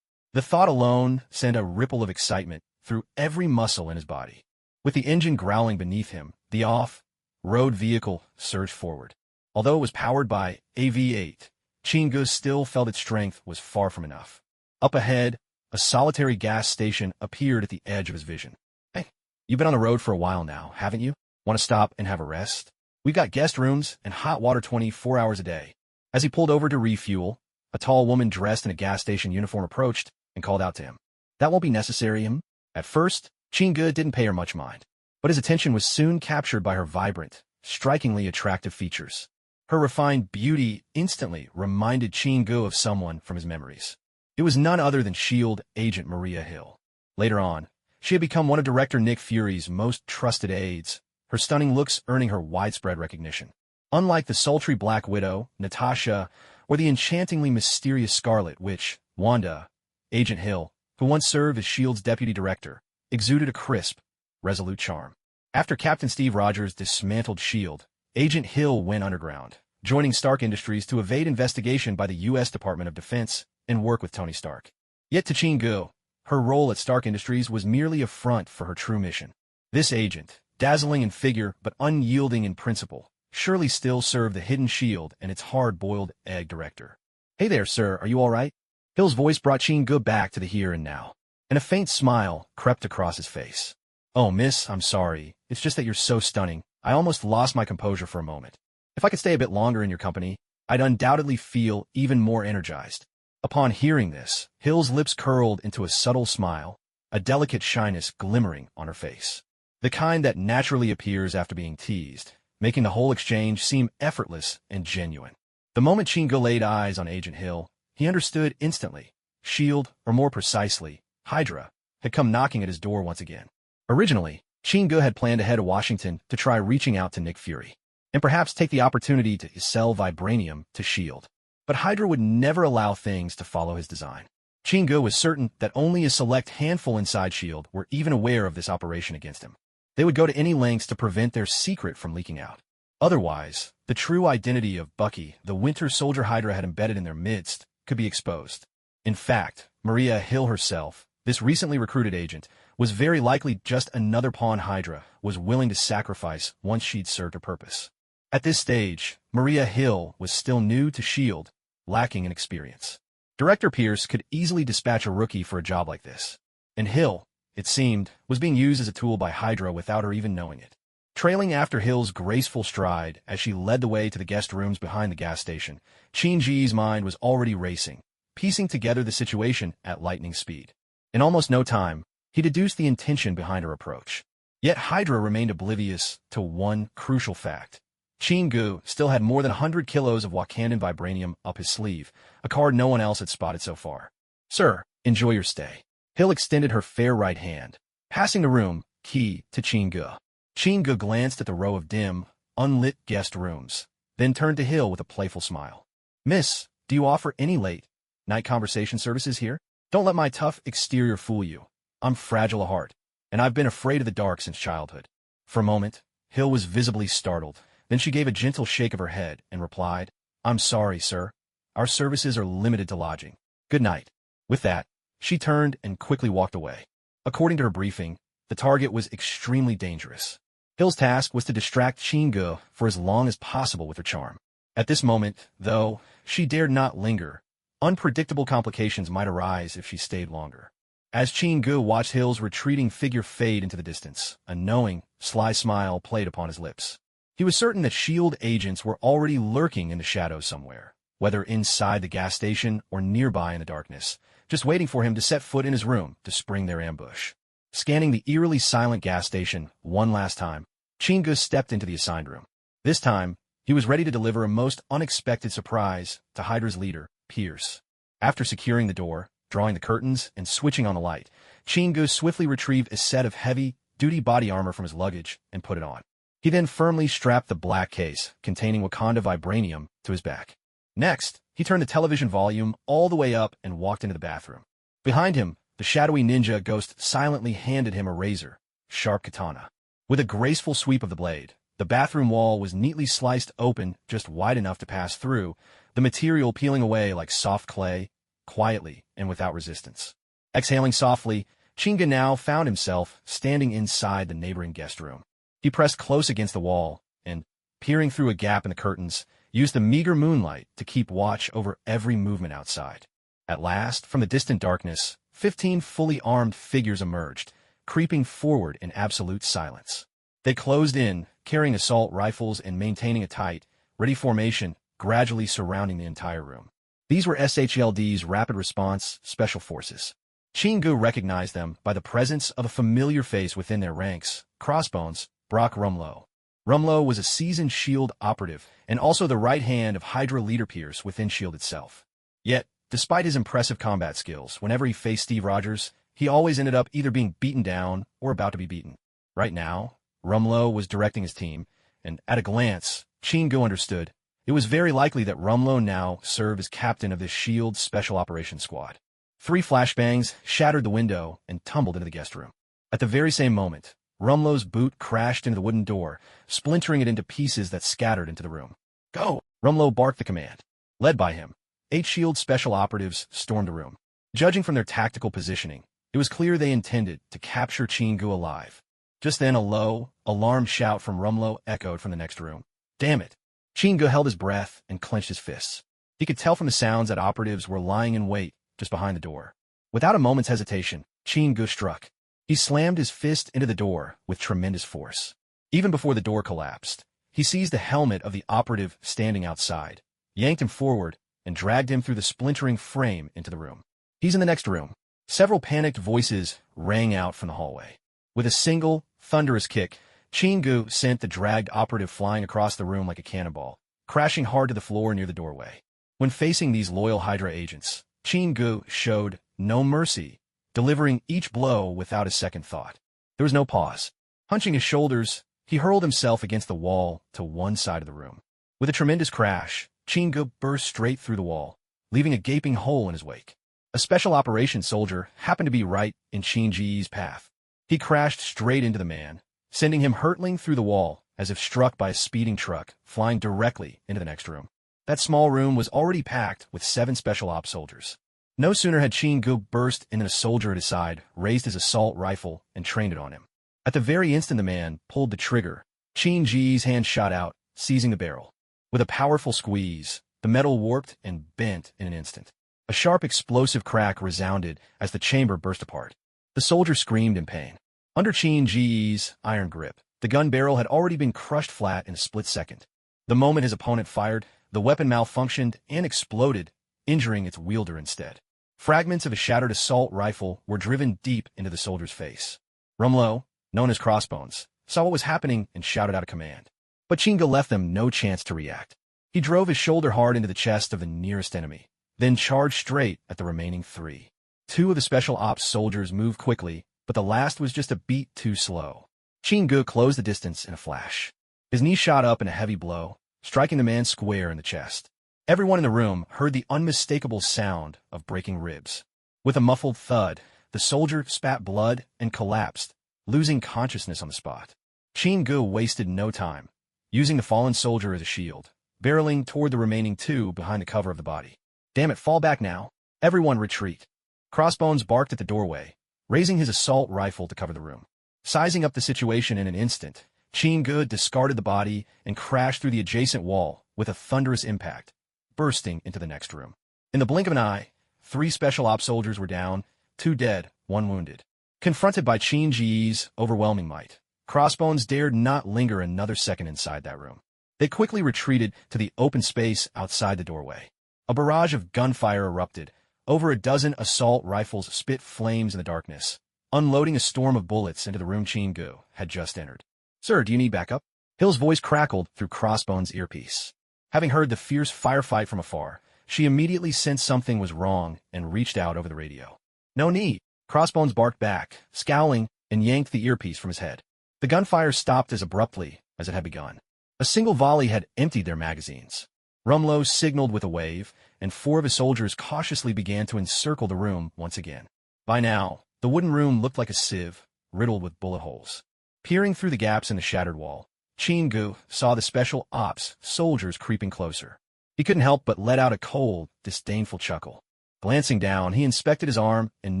The thought alone sent a ripple of excitement through every muscle in his body. With the engine growling beneath him, the off-road vehicle surged forward. Although it was powered by a V8, Qin still felt its strength was far from enough. Up ahead, a solitary gas station appeared at the edge of his vision. "Hey, you've been on the road for a while now, haven't you? Want to stop and have a rest? We've got guest rooms and hot water 24 hours a day." As he pulled over to refuel, a tall woman dressed in a gas station uniform approached and called out to him. "That won't be necessary, him." At first, Qin didn't pay her much mind, but his attention was soon captured by her vibrant, strikingly attractive features. Her refined beauty instantly reminded Qin of someone from his memories. It was none other than S.H.I.E.L.D. agent Maria Hill. Later on, she had become one of Director Nick Fury's most trusted aides, her stunning looks earning her widespread recognition. Unlike the sultry Black Widow, Natasha, or the enchantingly mysterious Scarlet Witch, Wanda, Agent Hill, who once served as S.H.I.E.L.D.'s deputy director, exuded a crisp, resolute charm. After Captain Steve Rogers dismantled S.H.I.E.L.D., Agent Hill went underground, joining Stark Industries to evade investigation by the U.S. Department of Defense and work with Tony Stark. Yet to Qin, her role at Stark Industries was merely a front for her true mission. This agent, dazzling in figure but unyielding in principle, surely still served the hidden S.H.I.E.L.D. and its hard-boiled egg director. "Hey there, sir, are you all right?" Hill's voice brought Qin back to the here and now, and a faint smile crept across his face. "Oh, miss, I'm sorry. It's just that you're so stunning. I almost lost my composure for a moment. If I could stay a bit longer in your company, I'd undoubtedly feel even more energized." Upon hearing this, Hill's lips curled into a subtle smile, a delicate shyness glimmering on her face. The kind that naturally appears after being teased, making the whole exchange seem effortless and genuine. The moment Qin laid eyes on Agent Hill, he understood instantly. S.H.I.E.L.D., or more precisely, Hydra, had come knocking at his door once again. Originally, Chingu had planned to head to Washington to try reaching out to Nick Fury, and perhaps take the opportunity to sell vibranium to S.H.I.E.L.D. But Hydra would never allow things to follow his design. Chingu was certain that only a select handful inside S.H.I.E.L.D. were even aware of this operation against him. They would go to any lengths to prevent their secret from leaking out. Otherwise, the true identity of Bucky, the Winter Soldier Hydra had embedded in their midst, could be exposed. In fact, Maria Hill herself, this recently recruited agent, was very likely just another pawn Hydra was willing to sacrifice once she'd served her purpose. At this stage, Maria Hill was still new to S.H.I.E.L.D., lacking in experience. Director Pierce could easily dispatch a rookie for a job like this. And Hill, it seemed, was being used as a tool by Hydra without her even knowing it. Trailing after Hill's graceful stride as she led the way to the guest rooms behind the gas station, Chin-Ji's mind was already racing, piecing together the situation at lightning speed. In almost no time, he deduced the intention behind her approach. Yet Hydra remained oblivious to one crucial fact. Chingu still had more than 100 kilos of Wakandan vibranium up his sleeve, a card no one else had spotted so far. "Sir, enjoy your stay." Hill extended her fair right hand, passing the room key to Chingu. Chingu glanced at the row of dim, unlit guest rooms, then turned to Hill with a playful smile. "Miss, do you offer any late night conversation services here? Don't let my tough exterior fool you. I'm fragile of heart, and I've been afraid of the dark since childhood." For a moment, Hill was visibly startled. Then she gave a gentle shake of her head and replied, "I'm sorry, sir. Our services are limited to lodging. Good night." With that, she turned and quickly walked away. According to her briefing, the target was extremely dangerous. Hill's task was to distract Chingu for as long as possible with her charm. At this moment, though, she dared not linger. Unpredictable complications might arise if she stayed longer. As Chingu watched Hill's retreating figure fade into the distance, a knowing, sly smile played upon his lips. He was certain that S.H.I.E.L.D. agents were already lurking in the shadows somewhere, whether inside the gas station or nearby in the darkness, just waiting for him to set foot in his room to spring their ambush. Scanning the eerily silent gas station one last time, Chingu stepped into the assigned room. This time, he was ready to deliver a most unexpected surprise to Hydra's leader, Pierce. After securing the door, drawing the curtains, and switching on the light, Chingu swiftly retrieved a set of heavy-duty body armor from his luggage and put it on. He then firmly strapped the black case containing Wakanda vibranium to his back. Next, he turned the television volume all the way up and walked into the bathroom. Behind him, the shadowy ninja ghost silently handed him a razor-sharp katana. With a graceful sweep of the blade, the bathroom wall was neatly sliced open just wide enough to pass through, the material peeling away like soft clay, quietly and without resistance. Exhaling softly, Chingu now found himself standing inside the neighboring guest room. He pressed close against the wall and, peering through a gap in the curtains, used the meager moonlight to keep watch over every movement outside. At last, from the distant darkness, 15 fully armed figures emerged, creeping forward in absolute silence. They closed in, carrying assault rifles and maintaining a tight, ready formation, gradually surrounding the entire room. These were SHLD's Rapid Response Special Forces. Chingu recognized them by the presence of a familiar face within their ranks, Crossbones, Brock Rumlow. Rumlow was a seasoned S.H.I.E.L.D. operative and also the right hand of Hydra leader Pierce within S.H.I.E.L.D. itself. Yet, despite his impressive combat skills, whenever he faced Steve Rogers, he always ended up either being beaten down or about to be beaten. Right now, Rumlow was directing his team, and at a glance, Chingu understood it was very likely that Rumlow now served as captain of this S.H.I.E.L.D. Special Operations Squad. 3 flashbangs shattered the window and tumbled into the guest room. At the very same moment, Rumlow's boot crashed into the wooden door, splintering it into pieces that scattered into the room. "Go!" Rumlow barked the command. Led by him, 8 S.H.I.E.L.D. special operatives stormed the room. Judging from their tactical positioning, it was clear they intended to capture Chingu alive. Just then a low, alarmed shout from Rumlow echoed from the next room. "Damn it!" Chingu held his breath and clenched his fists. He could tell from the sounds that operatives were lying in wait just behind the door. Without a moment's hesitation, Chingu struck. He slammed his fist into the door with tremendous force. Even before the door collapsed, he seized the helmet of the operative standing outside, yanked him forward, and dragged him through the splintering frame into the room. "He's in the next room." Several panicked voices rang out from the hallway. With a single, thunderous kick, Chingu sent the dragged operative flying across the room like a cannonball, crashing hard to the floor near the doorway. When facing these loyal Hydra agents, Chingu showed no mercy, delivering each blow without a second thought. There was no pause. Hunching his shoulders, he hurled himself against the wall to one side of the room. With a tremendous crash, Chingu burst straight through the wall, leaving a gaping hole in his wake. A special operations soldier happened to be right in Chinji's path. He crashed straight into the man, sending him hurtling through the wall as if struck by a speeding truck, flying directly into the next room. That small room was already packed with 7 special ops soldiers. No sooner had Chingu burst into a soldier at his side, raised his assault rifle, and trained it on him. At the very instant the man pulled the trigger, Chinji's hand shot out, seizing the barrel. With a powerful squeeze, the metal warped and bent in an instant. A sharp explosive crack resounded as the chamber burst apart. The soldier screamed in pain. Under Chinji's iron grip, the gun barrel had already been crushed flat in a split second. The moment his opponent fired, the weapon malfunctioned and exploded, injuring its wielder instead. Fragments of a shattered assault rifle were driven deep into the soldier's face. Rumlow, known as Crossbones, saw what was happening and shouted out a command. But Chingu left them no chance to react. He drove his shoulder hard into the chest of the nearest enemy, then charged straight at the remaining 3. 2 of the special ops soldiers moved quickly, but the last was just a beat too slow. Chingu closed the distance in a flash. His knee shot up in a heavy blow, striking the man square in the chest. Everyone in the room heard the unmistakable sound of breaking ribs. With a muffled thud, the soldier spat blood and collapsed, losing consciousness on the spot. Chingu wasted no time, using the fallen soldier as a shield, barreling toward the remaining 2 behind the cover of the body. Damn it, fall back now. Everyone retreat. Crossbones barked at the doorway, raising his assault rifle to cover the room. Sizing up the situation in an instant, Chingu discarded the body and crashed through the adjacent wall with a thunderous impact, bursting into the next room. In the blink of an eye, 3 special ops soldiers were down, 2 dead, 1 wounded. Confronted by Chinji's overwhelming might, Crossbones dared not linger another second inside that room. They quickly retreated to the open space outside the doorway. A barrage of gunfire erupted. Over a dozen assault rifles spit flames in the darkness, unloading a storm of bullets into the room Chingu had just entered. "Sir, do you need backup?" Hill's voice crackled through Crossbones' earpiece. Having heard the fierce firefight from afar, she immediately sensed something was wrong and reached out over the radio. "No need," Crossbones barked back, scowling, and yanked the earpiece from his head. The gunfire stopped as abruptly as it had begun. A single volley had emptied their magazines. Rumlow signaled with a wave, and 4 of his soldiers cautiously began to encircle the room once again. By now, the wooden room looked like a sieve, riddled with bullet holes. Peering through the gaps in the shattered wall, Chingu saw the special ops soldiers creeping closer. He couldn't help but let out a cold, disdainful chuckle. Glancing down, he inspected his arm and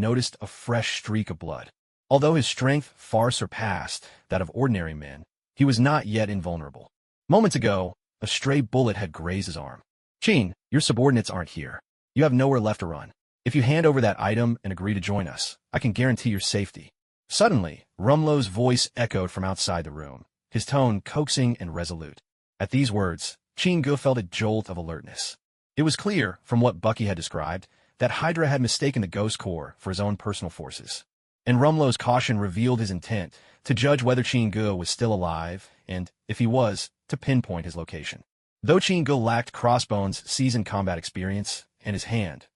noticed a fresh streak of blood. Although his strength far surpassed that of ordinary men, he was not yet invulnerable. Moments ago, a stray bullet had grazed his arm. "Chin, your subordinates aren't here. You have nowhere left to run. If you hand over that item and agree to join us, I can guarantee your safety." Suddenly, Rumlow's voice echoed from outside the room, his tone coaxing and resolute. At these words, Chingu felt a jolt of alertness. It was clear, from what Bucky had described, that Hydra had mistaken the Ghost Corps for his own personal forces. And Rumlow's caution revealed his intent to judge whether Chingu was still alive, and, if he was, to pinpoint his location. Though Chingu lacked Crossbones' seasoned combat experience, and his hand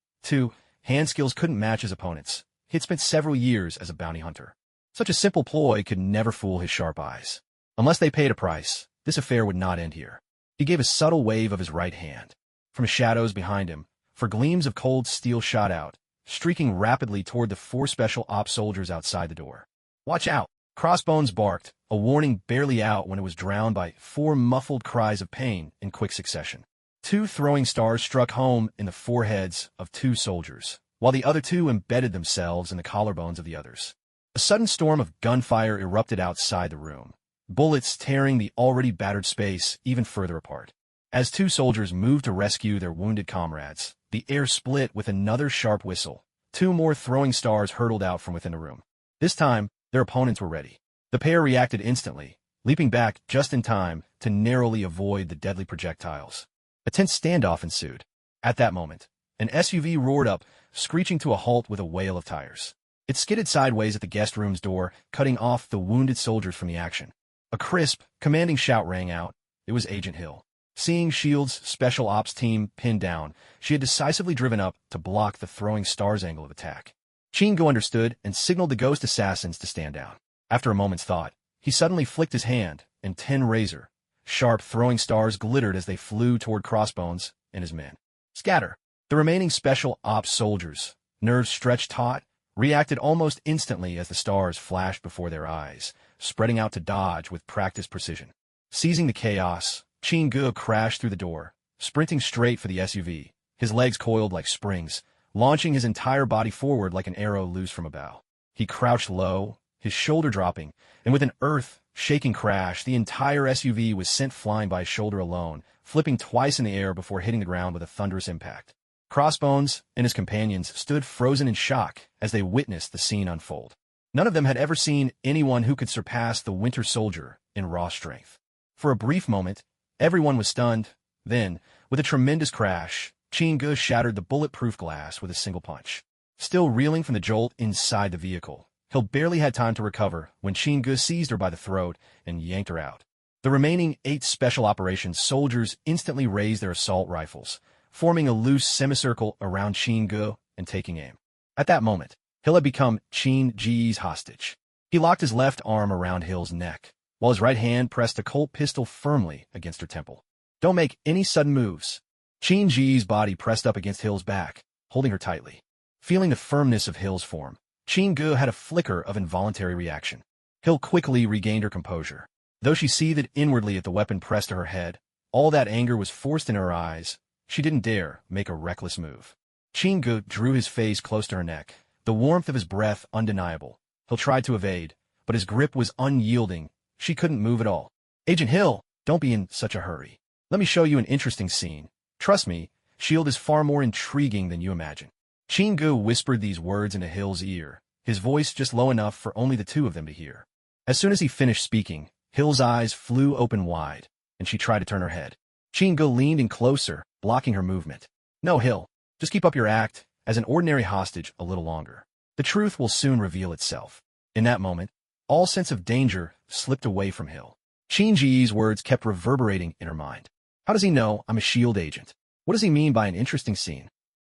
skills couldn't match his opponent's, he had spent several years as a bounty hunter. Such a simple ploy could never fool his sharp eyes. Unless they paid a price, this affair would not end here. He gave a subtle wave of his right hand. From shadows behind him, for gleams of cold steel shot out, streaking rapidly toward the 4 special ops soldiers outside the door. "Watch out!" Crossbones barked, a warning barely out when it was drowned by 4 muffled cries of pain in quick succession. 2 throwing stars struck home in the foreheads of 2 soldiers, while the other 2 embedded themselves in the collarbones of the others. A sudden storm of gunfire erupted outside the room, bullets tearing the already battered space even further apart. As 2 soldiers moved to rescue their wounded comrades, the air split with another sharp whistle. 2 more throwing stars hurtled out from within the room. This time, their opponents were ready. The pair reacted instantly, leaping back just in time to narrowly avoid the deadly projectiles. A tense standoff ensued. At that moment, an SUV roared up, screeching to a halt with a wail of tires. It skidded sideways at the guest room's door, cutting off the wounded soldiers from the action. A crisp, commanding shout rang out. It was Agent Hill. Seeing S.H.I.E.L.'s special ops team pinned down, she had decisively driven up to block the throwing stars angle of attack. Chingu understood and signaled the ghost assassins to stand down. After a moment's thought, he suddenly flicked his hand, and 10 razor-sharp throwing stars glittered as they flew toward Crossbones and his men. Scatter! The remaining special ops soldiers, nerves stretched taut, reacted almost instantly as the stars flashed before their eyes, spreading out to dodge with practiced precision. Seizing the chaos, Chingu crashed through the door, sprinting straight for the SUV, his legs coiled like springs, launching his entire body forward like an arrow loose from a bow. He crouched low, his shoulder dropping, and with an earth-shaking crash, the entire SUV was sent flying by his shoulder alone, flipping twice in the air before hitting the ground with a thunderous impact. Crossbones and his companions stood frozen in shock as they witnessed the scene unfold. None of them had ever seen anyone who could surpass the Winter Soldier in raw strength. For a brief moment, everyone was stunned. Then, with a tremendous crash, Chingu shattered the bulletproof glass with a single punch. Still reeling from the jolt inside the vehicle, Hill barely had time to recover when Chingu seized her by the throat and yanked her out. The remaining 8 special operations soldiers instantly raised their assault rifles, forming a loose semicircle around Chingu and taking aim. At that moment, Hill had become Chin-Ji's hostage. He locked his left arm around Hill's neck, while his right hand pressed a Colt pistol firmly against her temple. Don't make any sudden moves. Chin-Ji's body pressed up against Hill's back, holding her tightly. Feeling the firmness of Hill's form, Chingu had a flicker of involuntary reaction. Hill quickly regained her composure. Though she seethed inwardly at the weapon pressed to her head, all that anger was forced in her eyes. She didn't dare make a reckless move. Chingu drew his face close to her neck, the warmth of his breath undeniable. Hill tried to evade, but his grip was unyielding. She couldn't move at all. Agent Hill, don't be in such a hurry. Let me show you an interesting scene. Trust me, S.H.I.E.L.D. is far more intriguing than you imagine. Chingu whispered these words into Hill's ear, his voice just low enough for only the two of them to hear. As soon as he finished speaking, Hill's eyes flew open wide, and she tried to turn her head. Chingu leaned in closer, blocking her movement. No, Hill, just keep up your act as an ordinary hostage a little longer. The truth will soon reveal itself. In that moment, all sense of danger slipped away from Hill. Chin-Ji's words kept reverberating in her mind. How does he know I'm a S.H.I.E.L.D. agent? What does he mean by an interesting scene?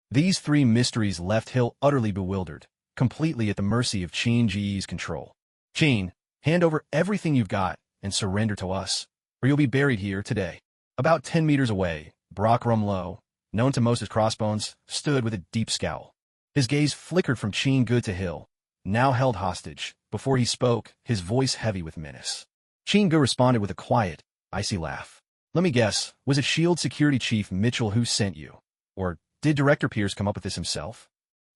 These 3 mysteries left Hill utterly bewildered, completely at the mercy of Chin-Ji's control. Chin, hand over everything you've got and surrender to us, or you'll be buried here today. About 10 meters away, Brock Rumlow, known to most as Crossbones, stood with a deep scowl. His gaze flickered from Chingu to Hill, now held hostage. Before he spoke, his voice heavy with menace. Chingu responded with a quiet, icy laugh. Let me guess, was it S.H.I.E.L.D. Security Chief Mitchell who sent you? Or did Director Pierce come up with this himself?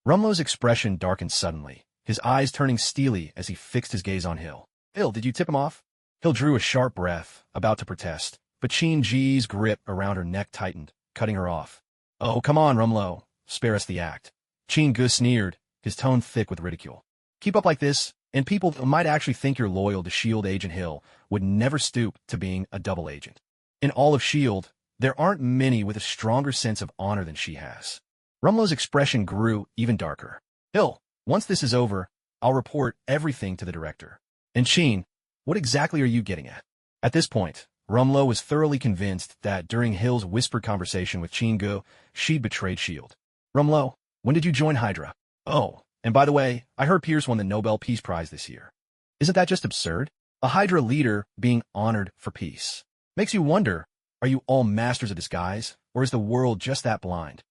Rumlow's expression darkened suddenly, his eyes turning steely as he fixed his gaze on Hill. Hill, did you tip him off? Hill drew a sharp breath, about to protest, but Chin-Ji's grip around her neck tightened, cutting her off. Oh, come on, Rumlow. Spare us the act. Chingu sneered, his tone thick with ridicule. Keep up like this, and people who might actually think you're loyal to S.H.I.E.L.D. Agent Hill would never stoop to being a double agent. In all of S.H.I.E.L.D., there aren't many with a stronger sense of honor than she has. Rumlow's expression grew even darker. Hill, once this is over, I'll report everything to the director. And Chin, what exactly are you getting at? At this point, Rumlow was thoroughly convinced that during Hill's whispered conversation with Chingu, she'd betrayed S.H.I.E.L.D. Rumlow, when did you join Hydra? Oh, and by the way, I heard Pierce won the Nobel Peace Prize this year. Isn't that just absurd? A Hydra leader being honored for peace. Makes you wonder, are you all masters of disguise, or is the world just that blind?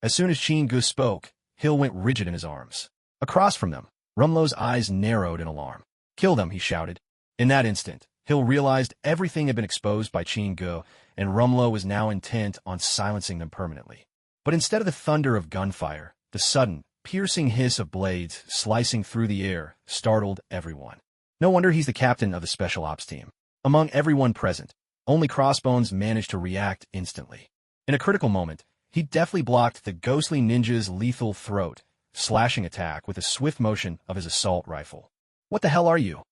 As soon as Chingu spoke, Hill went rigid in his arms. Across from them, Rumlow's eyes narrowed in alarm. Kill them, he shouted. In that instant, Hill realized everything had been exposed by Chingu, and Rumlow was now intent on silencing them permanently. But instead of the thunder of gunfire, the sudden, piercing hiss of blades slicing through the air startled everyone. No wonder he's the captain of the Special Ops team. Among everyone present, only Crossbones managed to react instantly. In a critical moment, he deftly blocked the ghostly ninja's lethal throat, slashing attack with a swift motion of his assault rifle. What the hell are you?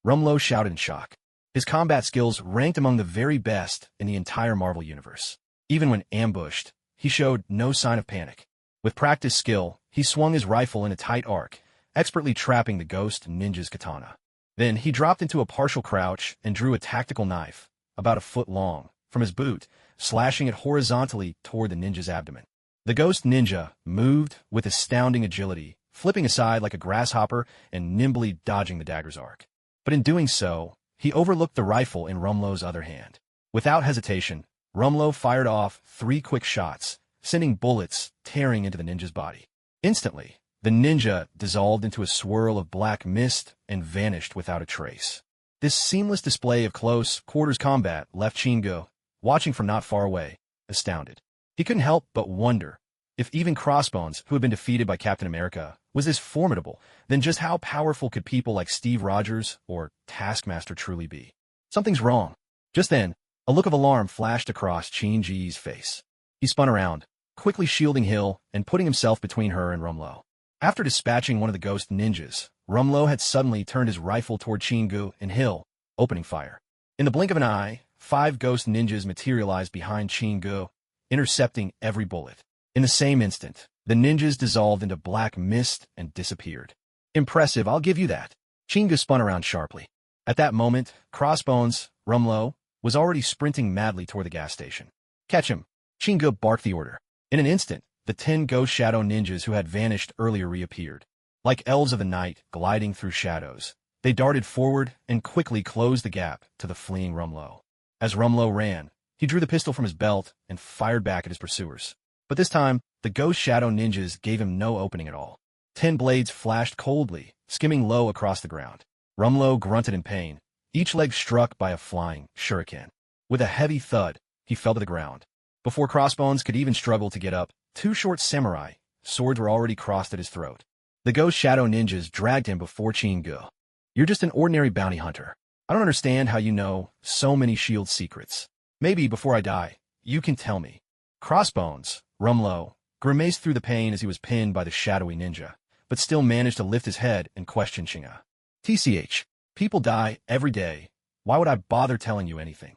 Rumlow shouted in shock. His combat skills ranked among the very best in the entire Marvel Universe. Even when ambushed, he showed no sign of panic. With practiced skill, he swung his rifle in a tight arc, expertly trapping the ghost ninja's katana. Then he dropped into a partial crouch and drew a tactical knife, about a foot long, from his boot, slashing it horizontally toward the ninja's abdomen. The ghost ninja moved with astounding agility, flipping aside like a grasshopper and nimbly dodging the dagger's arc. But in doing so, he overlooked the rifle in Rumlow's other hand. Without hesitation, Rumlow fired off 3 quick shots, sending bullets tearing into the ninja's body. Instantly, the ninja dissolved into a swirl of black mist and vanished without a trace. This seamless display of close-quarters combat left Chingu, watching from not far away, astounded. He couldn't help but wonder if even Crossbones, who had been defeated by Captain America, was this formidable, then just how powerful could people like Steve Rogers or Taskmaster truly be? Something's wrong. Just then, a look of alarm flashed across Chingu's face. He spun around, quickly shielding Hill and putting himself between her and Rumlow. After dispatching one of the ghost ninjas, Rumlow had suddenly turned his rifle toward Chingu and Hill, opening fire. In the blink of an eye, 5 ghost ninjas materialized behind Chingu, intercepting every bullet. In the same instant, the ninjas dissolved into black mist and disappeared. Impressive, I'll give you that. Chingu spun around sharply. At that moment, Crossbones, Rumlow, was already sprinting madly toward the gas station. Catch him! Chingu barked the order. In an instant, the 10 ghost shadow ninjas who had vanished earlier reappeared. Like elves of the night gliding through shadows, they darted forward and quickly closed the gap to the fleeing Rumlow. As Rumlow ran, he drew the pistol from his belt and fired back at his pursuers. But this time, the ghost shadow ninjas gave him no opening at all. 10 blades flashed coldly, skimming low across the ground. Rumlow grunted in pain, each leg struck by a flying shuriken. With a heavy thud, he fell to the ground. Before Crossbones could even struggle to get up, 2 short samurai swords were already crossed at his throat. The ghost shadow ninjas dragged him before Chingu. You're just an ordinary bounty hunter. I don't understand how you know so many S.H.I.E.L.D. secrets. Maybe before I die, you can tell me. Crossbones, Rumlow, grimaced through the pain as he was pinned by the shadowy ninja, but still managed to lift his head and question Chingu. TCH, people die every day. Why would I bother telling you anything?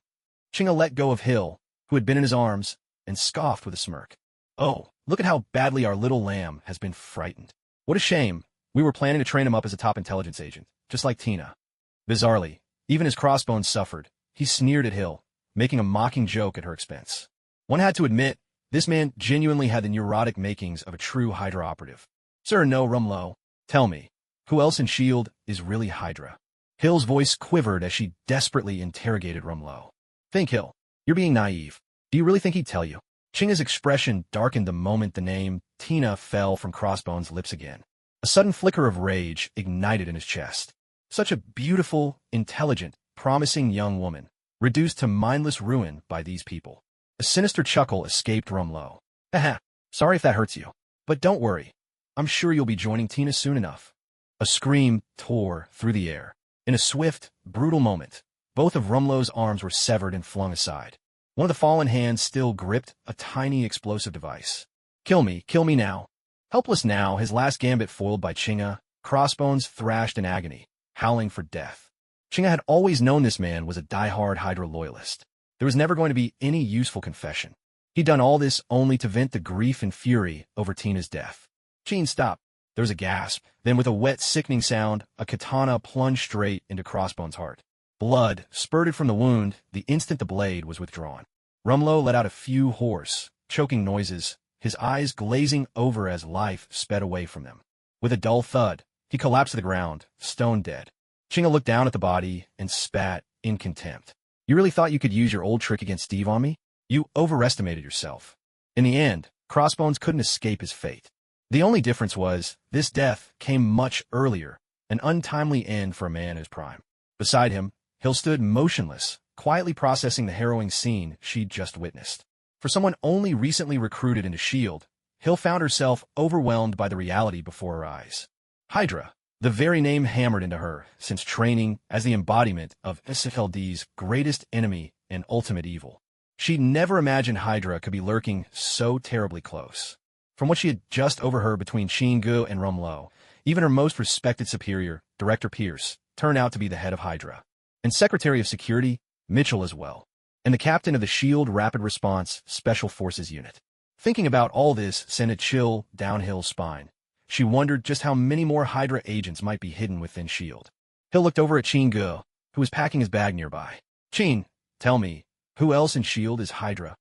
Chingu let go of Hill, who had been in his arms, and scoffed with a smirk. Oh, look at how badly our little lamb has been frightened. What a shame. We were planning to train him up as a top intelligence agent, just like Tina. Bizarrely, even as Crossbones suffered, he sneered at Hill, making a mocking joke at her expense. One had to admit, this man genuinely had the neurotic makings of a true Hydra operative. Sir, no, Rumlow. Tell me, who else in S.H.I.E.L.D. is really Hydra? Hill's voice quivered as she desperately interrogated Rumlow. Think, Hill. You're being naive. Do you really think he'd tell you? Chingu's expression darkened the moment the name Tina fell from Crossbones' lips again. A sudden flicker of rage ignited in his chest. Such a beautiful, intelligent, promising young woman, reduced to mindless ruin by these people. A sinister chuckle escaped Rumlow. Haha, sorry if that hurts you. But don't worry. I'm sure you'll be joining Tina soon enough. A scream tore through the air. In a swift, brutal moment, both of Rumlow's arms were severed and flung aside. One of the fallen hands still gripped a tiny explosive device. Kill me now. Helpless now, his last gambit foiled by Chingu, Crossbones thrashed in agony, howling for death. Chingu had always known this man was a die-hard Hydra loyalist. There was never going to be any useful confession. He'd done all this only to vent the grief and fury over Tina's death. Chin, stop. There was a gasp. Then with a wet, sickening sound, a katana plunged straight into Crossbones' heart. Blood spurted from the wound the instant the blade was withdrawn. Rumlow let out a few hoarse, choking noises, his eyes glazing over as life sped away from them. With a dull thud, he collapsed to the ground, stone dead. Chingu looked down at the body and spat in contempt. You really thought you could use your old trick against Steve on me? You overestimated yourself. In the end, Crossbones couldn't escape his fate. The only difference was, this death came much earlier, an untimely end for a man in his prime. Beside him, Hill stood motionless, quietly processing the harrowing scene she'd just witnessed. For someone only recently recruited into S.H.I.E.L.D., Hill found herself overwhelmed by the reality before her eyes. Hydra, the very name hammered into her since training as the embodiment of S.H.I.E.L.D's greatest enemy and ultimate evil. She'd never imagined Hydra could be lurking so terribly close. From what she had just overheard between Chingu and Rumlow, even her most respected superior, Director Pierce, turned out to be the head of Hydra. And Secretary of Security, Mitchell as well, and the captain of the S.H.I.E.L.D. Rapid Response Special Forces Unit. Thinking about all this sent a chill down Hill's spine. She wondered just how many more Hydra agents might be hidden within S.H.I.E.L.D. Hill looked over at Chingu, who was packing his bag nearby. Chin, tell me, who else in S.H.I.E.L.D. is Hydra?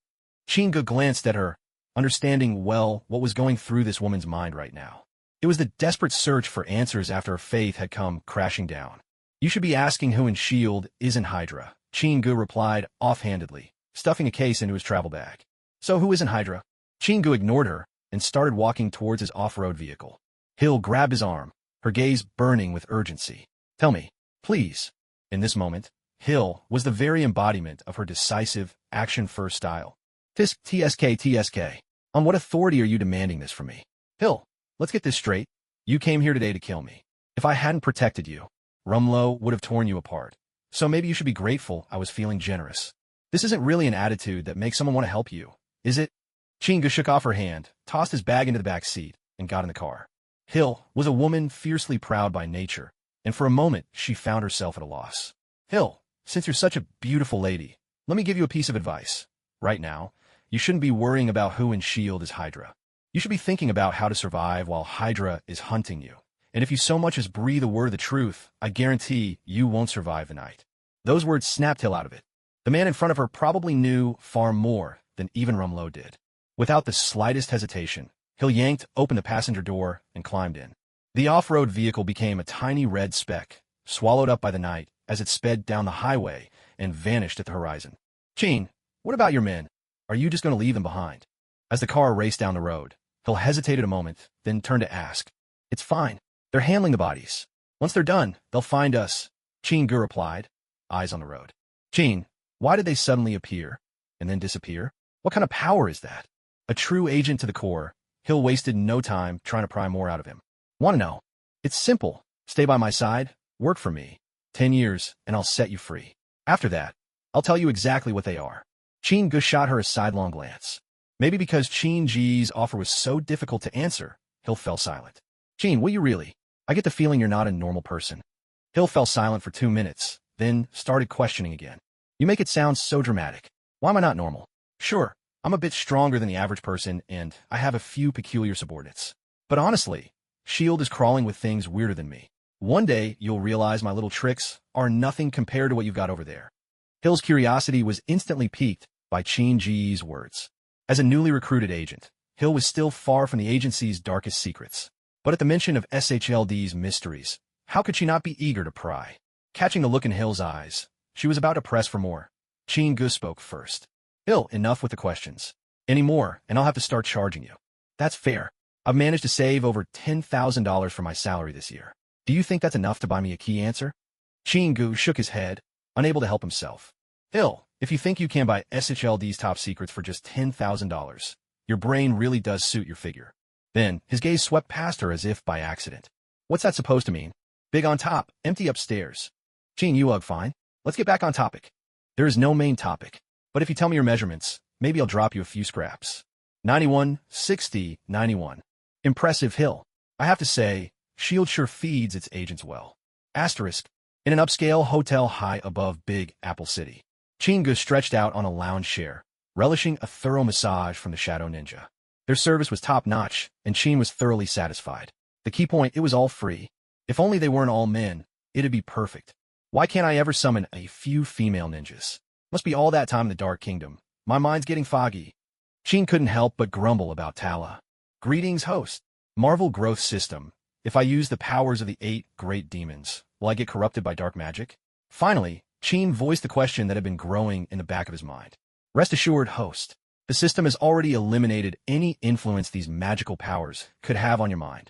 Chingu glanced at her, understanding well what was going through this woman's mind right now. It was the desperate search for answers after her faith had come crashing down. You should be asking who in S.H.I.E.L.D. isn't Hydra, Chingu replied offhandedly, stuffing a case into his travel bag. So who isn't Hydra? Chingu ignored her and started walking towards his off-road vehicle. Hill grabbed his arm, her gaze burning with urgency. Tell me, please. In this moment, Hill was the very embodiment of her decisive, action-first style. TSK. On what authority are you demanding this from me? Hill, let's get this straight. You came here today to kill me. If I hadn't protected you, Rumlow would have torn you apart. So maybe you should be grateful I was feeling generous. This isn't really an attitude that makes someone want to help you, is it? Chingu shook off her hand, tossed his bag into the back seat, and got in the car. Hill was a woman fiercely proud by nature, and for a moment she found herself at a loss. Hill, since you're such a beautiful lady, let me give you a piece of advice. Right now, you shouldn't be worrying about who in S.H.I.E.L.D. is Hydra. You should be thinking about how to survive while Hydra is hunting you. And if you so much as breathe a word of the truth, I guarantee you won't survive the night. Those words snapped Hill out of it. The man in front of her probably knew far more than even Rumlow did. Without the slightest hesitation, Hill yanked open the passenger door and climbed in. The off-road vehicle became a tiny red speck, swallowed up by the night as it sped down the highway and vanished at the horizon. Chin, what about your men? Are you just going to leave them behind? As the car raced down the road, Hill hesitated a moment, then turned to ask. It's fine. They're handling the bodies. Once they're done, they'll find us. Chingu replied, eyes on the road. Chin, why did they suddenly appear and then disappear? What kind of power is that? A true agent to the core, Hill wasted no time trying to pry more out of him. Want to know? It's simple. Stay by my side, work for me. 10 years, and I'll set you free. After that, I'll tell you exactly what they are. Chingu shot her a sidelong glance. Maybe because Chingu's offer was so difficult to answer, Hill fell silent. Chin, will you really? I get the feeling you're not a normal person. Hill fell silent for 2 minutes, then started questioning again. You make it sound so dramatic. Why am I not normal? Sure, I'm a bit stronger than the average person, and I have a few peculiar subordinates. But honestly, S.H.I.E.L.D. is crawling with things weirder than me. One day, you'll realize my little tricks are nothing compared to what you've got over there. Hill's curiosity was instantly piqued by Chingu's words. As a newly recruited agent, Hill was still far from the agency's darkest secrets. But at the mention of S.H.I.E.L.D.'s mysteries, how could she not be eager to pry? Catching the look in Hill's eyes, she was about to press for more. Chingu spoke first. Hill, enough with the questions. Any more, and I'll have to start charging you. That's fair. I've managed to save over $10,000 for my salary this year. Do you think that's enough to buy me a key answer? Chingu shook his head, unable to help himself. Hill, if you think you can buy S.H.I.E.L.D.'s top secrets for just $10,000, your brain really does suit your figure. Then, his gaze swept past her as if by accident. What's that supposed to mean? Big on top, empty upstairs. Chin, you ugh fine. Let's get back on topic. There is no main topic, but if you tell me your measurements, maybe I'll drop you a few scraps. 91, 60, 91. Impressive, Hill. I have to say, S.H.I.E.L.D. sure feeds its agents well. Asterisk. In an upscale hotel high above Big Apple City. Chingu stretched out on a lounge chair, relishing a thorough massage from the Shadow Ninja. Their service was top-notch, and Chin was thoroughly satisfied. The key point, it was all free. If only they weren't all men, it'd be perfect. Why can't I ever summon a few female ninjas? Must be all that time in the Dark Kingdom. My mind's getting foggy. Chin couldn't help but grumble about Tala. Greetings, host. Marvel growth system. If I use the powers of the 8 great demons, will I get corrupted by dark magic? Finally, Chin voiced the question that had been growing in the back of his mind. Rest assured, host. The system has already eliminated any influence these magical powers could have on your mind.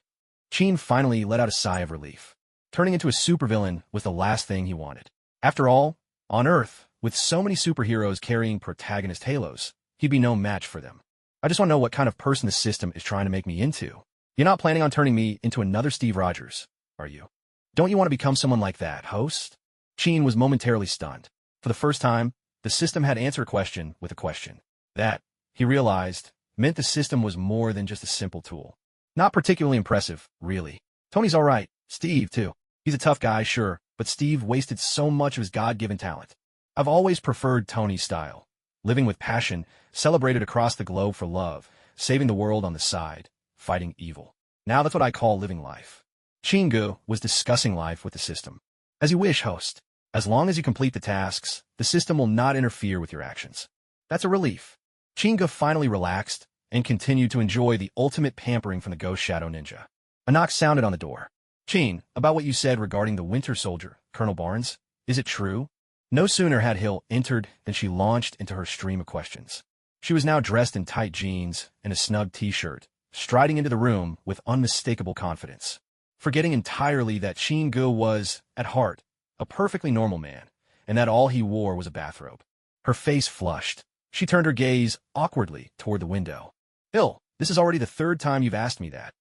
Chin finally let out a sigh of relief. Turning into a supervillain was the last thing he wanted. After all, on Earth, with so many superheroes carrying protagonist halos, he'd be no match for them. I just want to know what kind of person the system is trying to make me into. You're not planning on turning me into another Steve Rogers, are you? Don't you want to become someone like that, host? Chin was momentarily stunned. For the first time, the system had answered a question with a question. That, he realized, meant the system was more than just a simple tool. Not particularly impressive, really. Tony's all right. Steve, too. He's a tough guy, sure, but Steve wasted so much of his God-given talent. I've always preferred Tony's style. Living with passion, celebrated across the globe for love, saving the world on the side, fighting evil. Now that's what I call living life. Chingu was discussing life with the system. As you wish, host. As long as you complete the tasks, the system will not interfere with your actions. That's a relief. Chingu finally relaxed and continued to enjoy the ultimate pampering from the Ghost Shadow Ninja. A knock sounded on the door. Chin, about what you said regarding the Winter Soldier, Colonel Barnes, is it true? No sooner had Hill entered than she launched into her stream of questions. She was now dressed in tight jeans and a snug t-shirt, striding into the room with unmistakable confidence, forgetting entirely that Chin-gu was, at heart, a perfectly normal man, and that all he wore was a bathrobe. Her face flushed. She turned her gaze awkwardly toward the window. Hill, this is already the third time you've asked me that.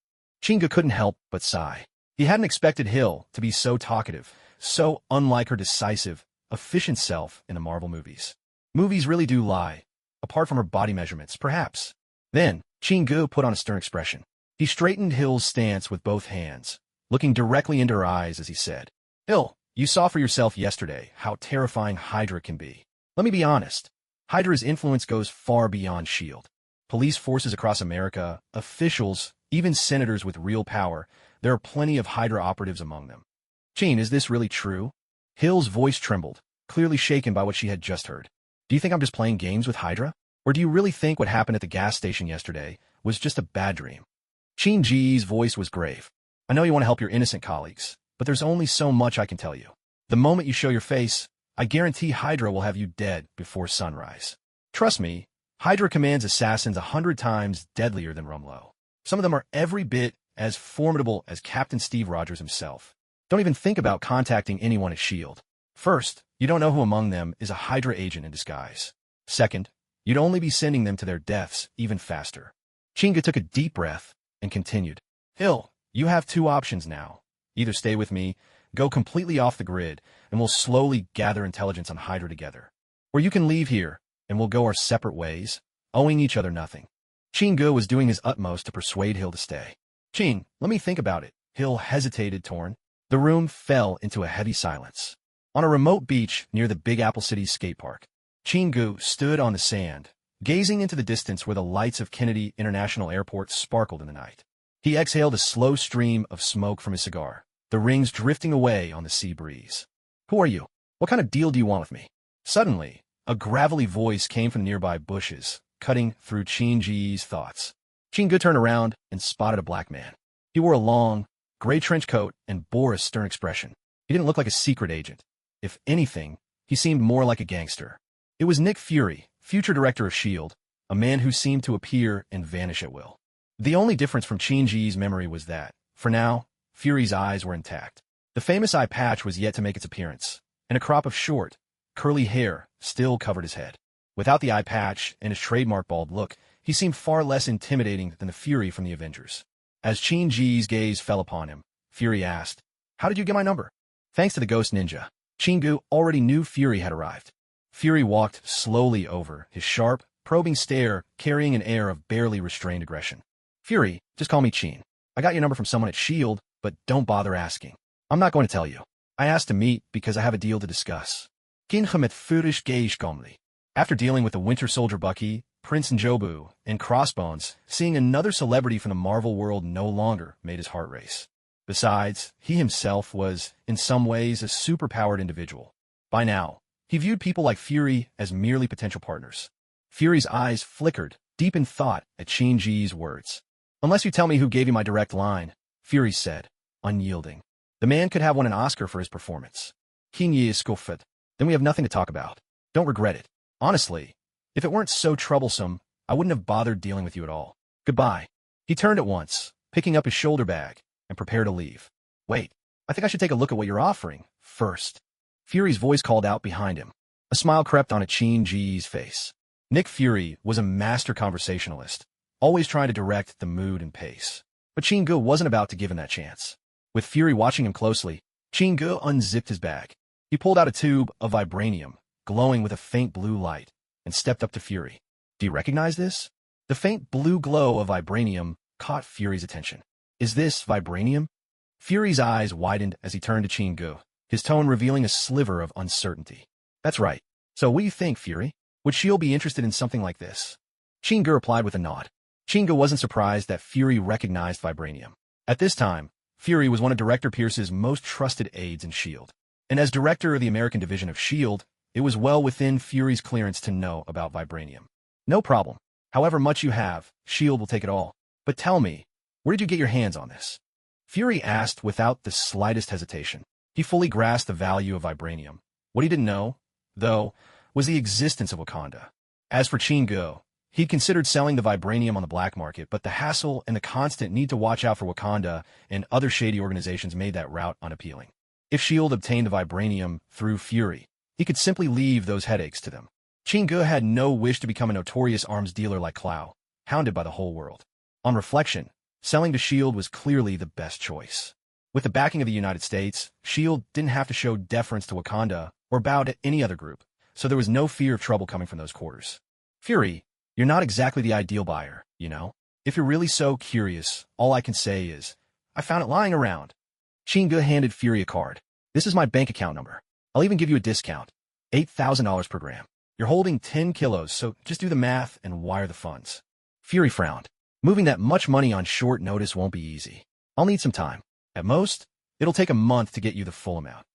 Chin-gu couldn't help but sigh. He hadn't expected Hill to be so talkative, so unlike her decisive, efficient self in the Marvel movies. Movies really do lie, apart from her body measurements, perhaps. Then, Chin-gu put on a stern expression. He straightened Hill's stance with both hands, looking directly into her eyes as he said, Hill, you saw for yourself yesterday how terrifying Hydra can be. Let me be honest. Hydra's influence goes far beyond S.H.I.E.L.D. Police forces across America, officials, even senators with real power, there are plenty of Hydra operatives among them. Chin, is this really true? Hill's voice trembled, clearly shaken by what she had just heard. Do you think I'm just playing games with Hydra? Or do you really think what happened at the gas station yesterday was just a bad dream? Chin-ji's voice was grave. I know you want to help your innocent colleagues, but there's only so much I can tell you. The moment you show your face, I guarantee Hydra will have you dead before sunrise. Trust me, Hydra commands assassins 100 times deadlier than Rumlow. Some of them are every bit as formidable as Captain Steve Rogers himself. Don't even think about contacting anyone at S.H.I.E.L.D. First, you don't know who among them is a Hydra agent in disguise. Second, you'd only be sending them to their deaths even faster. Chin-gu took a deep breath and continued. Hill, you have two options now. Either stay with me, go completely off the grid, and we'll slowly gather intelligence on Hydra together. Or you can leave here, and we'll go our separate ways, owing each other nothing. Chin-gu was doing his utmost to persuade Hill to stay. Chin, let me think about it. Hill hesitated, torn. The room fell into a heavy silence. On a remote beach near the Big Apple City skate park, Chin-gu stood on the sand, gazing into the distance where the lights of Kennedy International Airport sparkled in the night. He exhaled a slow stream of smoke from his cigar, the rings drifting away on the sea breeze. Who are you? What kind of deal do you want with me? Suddenly, a gravelly voice came from nearby bushes, cutting through Chin-ji's thoughts. Chin-gu turned around and spotted a black man. He wore a long, gray trench coat and bore a stern expression. He didn't look like a secret agent. If anything, he seemed more like a gangster. It was Nick Fury, future director of S.H.I.E.L.D., a man who seemed to appear and vanish at will. The only difference from Chin-ji's memory was that, for now, Fury's eyes were intact. The famous eye patch was yet to make its appearance, and a crop of short, curly hair still covered his head. Without the eye patch and his trademark bald look, he seemed far less intimidating than the Fury from the Avengers. As Chin-ji's gaze fell upon him, Fury asked, How did you get my number? Thanks to the Ghost Ninja. Chin-gu already knew Fury had arrived. Fury walked slowly over, his sharp, probing stare carrying an air of barely restrained aggression. Fury, just call me Chin. I got your number from someone at S.H.I.E.L.D., but don't bother asking. I'm not going to tell you. I asked to meet because I have a deal to discuss. After dealing with the Winter Soldier Bucky, Prince Njobu, and Crossbones, seeing another celebrity from the Marvel world no longer made his heart race. Besides, he himself was, in some ways, a superpowered individual. By now, he viewed people like Fury as merely potential partners. Fury's eyes flickered, deep in thought, at Chin-ji's words. Unless you tell me who gave you my direct line, Fury said, unyielding. The man could have won an Oscar for his performance. Kinyi is scoffed. Then we have nothing to talk about. Don't regret it. Honestly, if it weren't so troublesome, I wouldn't have bothered dealing with you at all. Goodbye. He turned at once, picking up his shoulder bag, and prepared to leave. Wait, I think I should take a look at what you're offering, first. Fury's voice called out behind him. A smile crept on Chin-ji's face. Nick Fury was a master conversationalist, always trying to direct the mood and pace. But Chin-gu wasn't about to give him that chance. With Fury watching him closely, Chin-gu unzipped his bag. He pulled out a tube of vibranium, glowing with a faint blue light, and stepped up to Fury. Do you recognize this? The faint blue glow of vibranium caught Fury's attention. Is this vibranium? Fury's eyes widened as he turned to Chin-gu, his tone revealing a sliver of uncertainty. That's right. So what do you think, Fury? Would S.H.I.E.L.D. be interested in something like this? Chin-gu replied with a nod. Chin-gu wasn't surprised that Fury recognized vibranium. At this time, Fury was one of Director Pierce's most trusted aides in S.H.I.E.L.D. And as director of the American division of S.H.I.E.L.D., it was well within Fury's clearance to know about vibranium. No problem. However much you have, S.H.I.E.L.D. will take it all. But tell me, where did you get your hands on this? Fury asked without the slightest hesitation. He fully grasped the value of vibranium. What he didn't know, though, was the existence of Wakanda. As for Chingo, he'd considered selling the vibranium on the black market, but the hassle and the constant need to watch out for Wakanda and other shady organizations made that route unappealing. If S.H.I.E.L.D. obtained the vibranium through Fury, he could simply leave those headaches to them. Chingo had no wish to become a notorious arms dealer like Clow, hounded by the whole world. On reflection, selling to S.H.I.E.L.D. was clearly the best choice. With the backing of the United States, S.H.I.E.L.D. didn't have to show deference to Wakanda or bow to any other group, so there was no fear of trouble coming from those quarters. Fury, you're not exactly the ideal buyer, you know? If you're really so curious, all I can say is, I found it lying around. Chingo handed Fury a card. This is my bank account number. I'll even give you a discount. $8,000 per gram. You're holding 10 kilos, so just do the math and wire the funds. Fury frowned. Moving that much money on short notice won't be easy. I'll need some time. At most, it'll take a month to get you the full amount.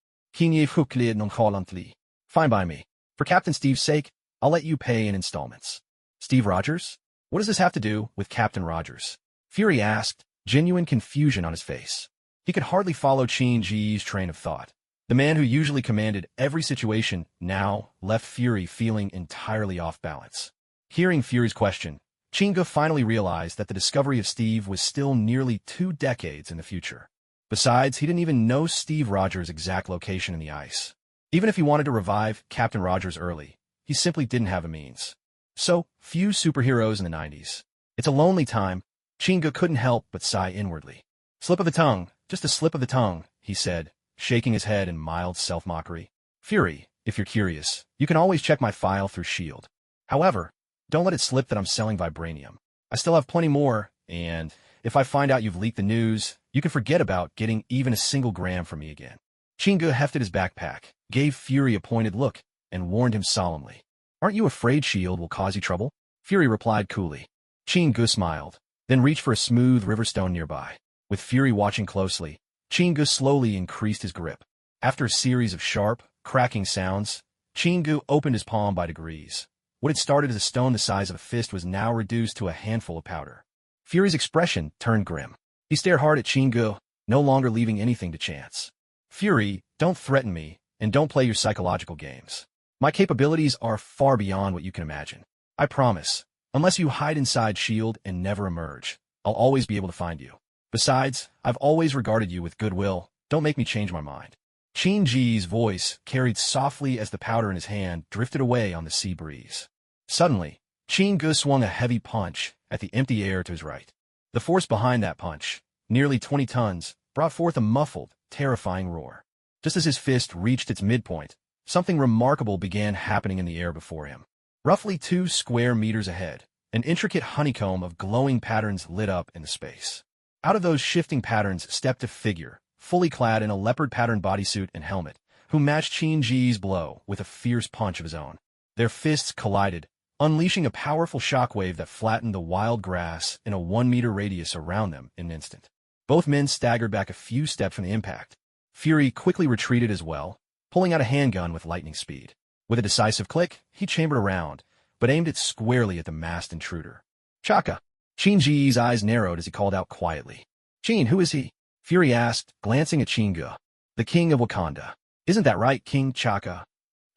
Fine by me. For Captain Steve's sake, I'll let you pay in installments. Steve Rogers? What does this have to do with Captain Rogers? Fury asked, genuine confusion on his face. He could hardly follow Chin-Ji's train of thought. The man who usually commanded every situation now left Fury feeling entirely off balance. Hearing Fury's question, Chingo finally realized that the discovery of Steve was still nearly 2 decades in the future. Besides, he didn't even know Steve Rogers' exact location in the ice. Even if he wanted to revive Captain Rogers early, he simply didn't have the means. So, few superheroes in the 90s. It's a lonely time. Chingo couldn't help but sigh inwardly. Slip of the tongue, just a slip of the tongue, he said, shaking his head in mild self-mockery. Fury, if you're curious, you can always check my file through S.H.I.E.L.D. However, don't let it slip that I'm selling vibranium. I still have plenty more, and if I find out you've leaked the news, you can forget about getting even a single gram from me again. Chingo hefted his backpack, gave Fury a pointed look, and warned him solemnly. Aren't you afraid S.H.I.E.L.D. will cause you trouble? Fury replied coolly. Chingo smiled, then reached for a smooth river stone nearby. With Fury watching closely, Chingo slowly increased his grip. After a series of sharp, cracking sounds, Chingo opened his palm by degrees. What had started as a stone the size of a fist was now reduced to a handful of powder. Fury's expression turned grim. He stared hard at Chingo, no longer leaving anything to chance. Fury, don't threaten me, and don't play your psychological games. My capabilities are far beyond what you can imagine. I promise, unless you hide inside S.H.I.E.L.D. and never emerge, I'll always be able to find you. Besides, I've always regarded you with goodwill. Don't make me change my mind. Chin-Ji's voice carried softly as the powder in his hand drifted away on the sea breeze. Suddenly, Chingo swung a heavy punch at the empty air to his right. The force behind that punch, nearly 20 tons, brought forth a muffled, terrifying roar. Just as his fist reached its midpoint, something remarkable began happening in the air before him. Roughly 2 square meters ahead, an intricate honeycomb of glowing patterns lit up in the space. Out of those shifting patterns stepped a figure, fully clad in a leopard-patterned bodysuit and helmet, who matched Chin-Ji's blow with a fierce punch of his own. Their fists collided, unleashing a powerful shockwave that flattened the wild grass in a 1-meter radius around them in an instant. Both men staggered back a few steps from the impact. Fury quickly retreated as well, pulling out a handgun with lightning speed. With a decisive click, he chambered around, but aimed it squarely at the masked intruder. Chaka! Chin-Ji's eyes narrowed as he called out quietly. Chin, who is he? Fury asked, glancing at Chingo. The king of Wakanda. Isn't that right, King Chaka?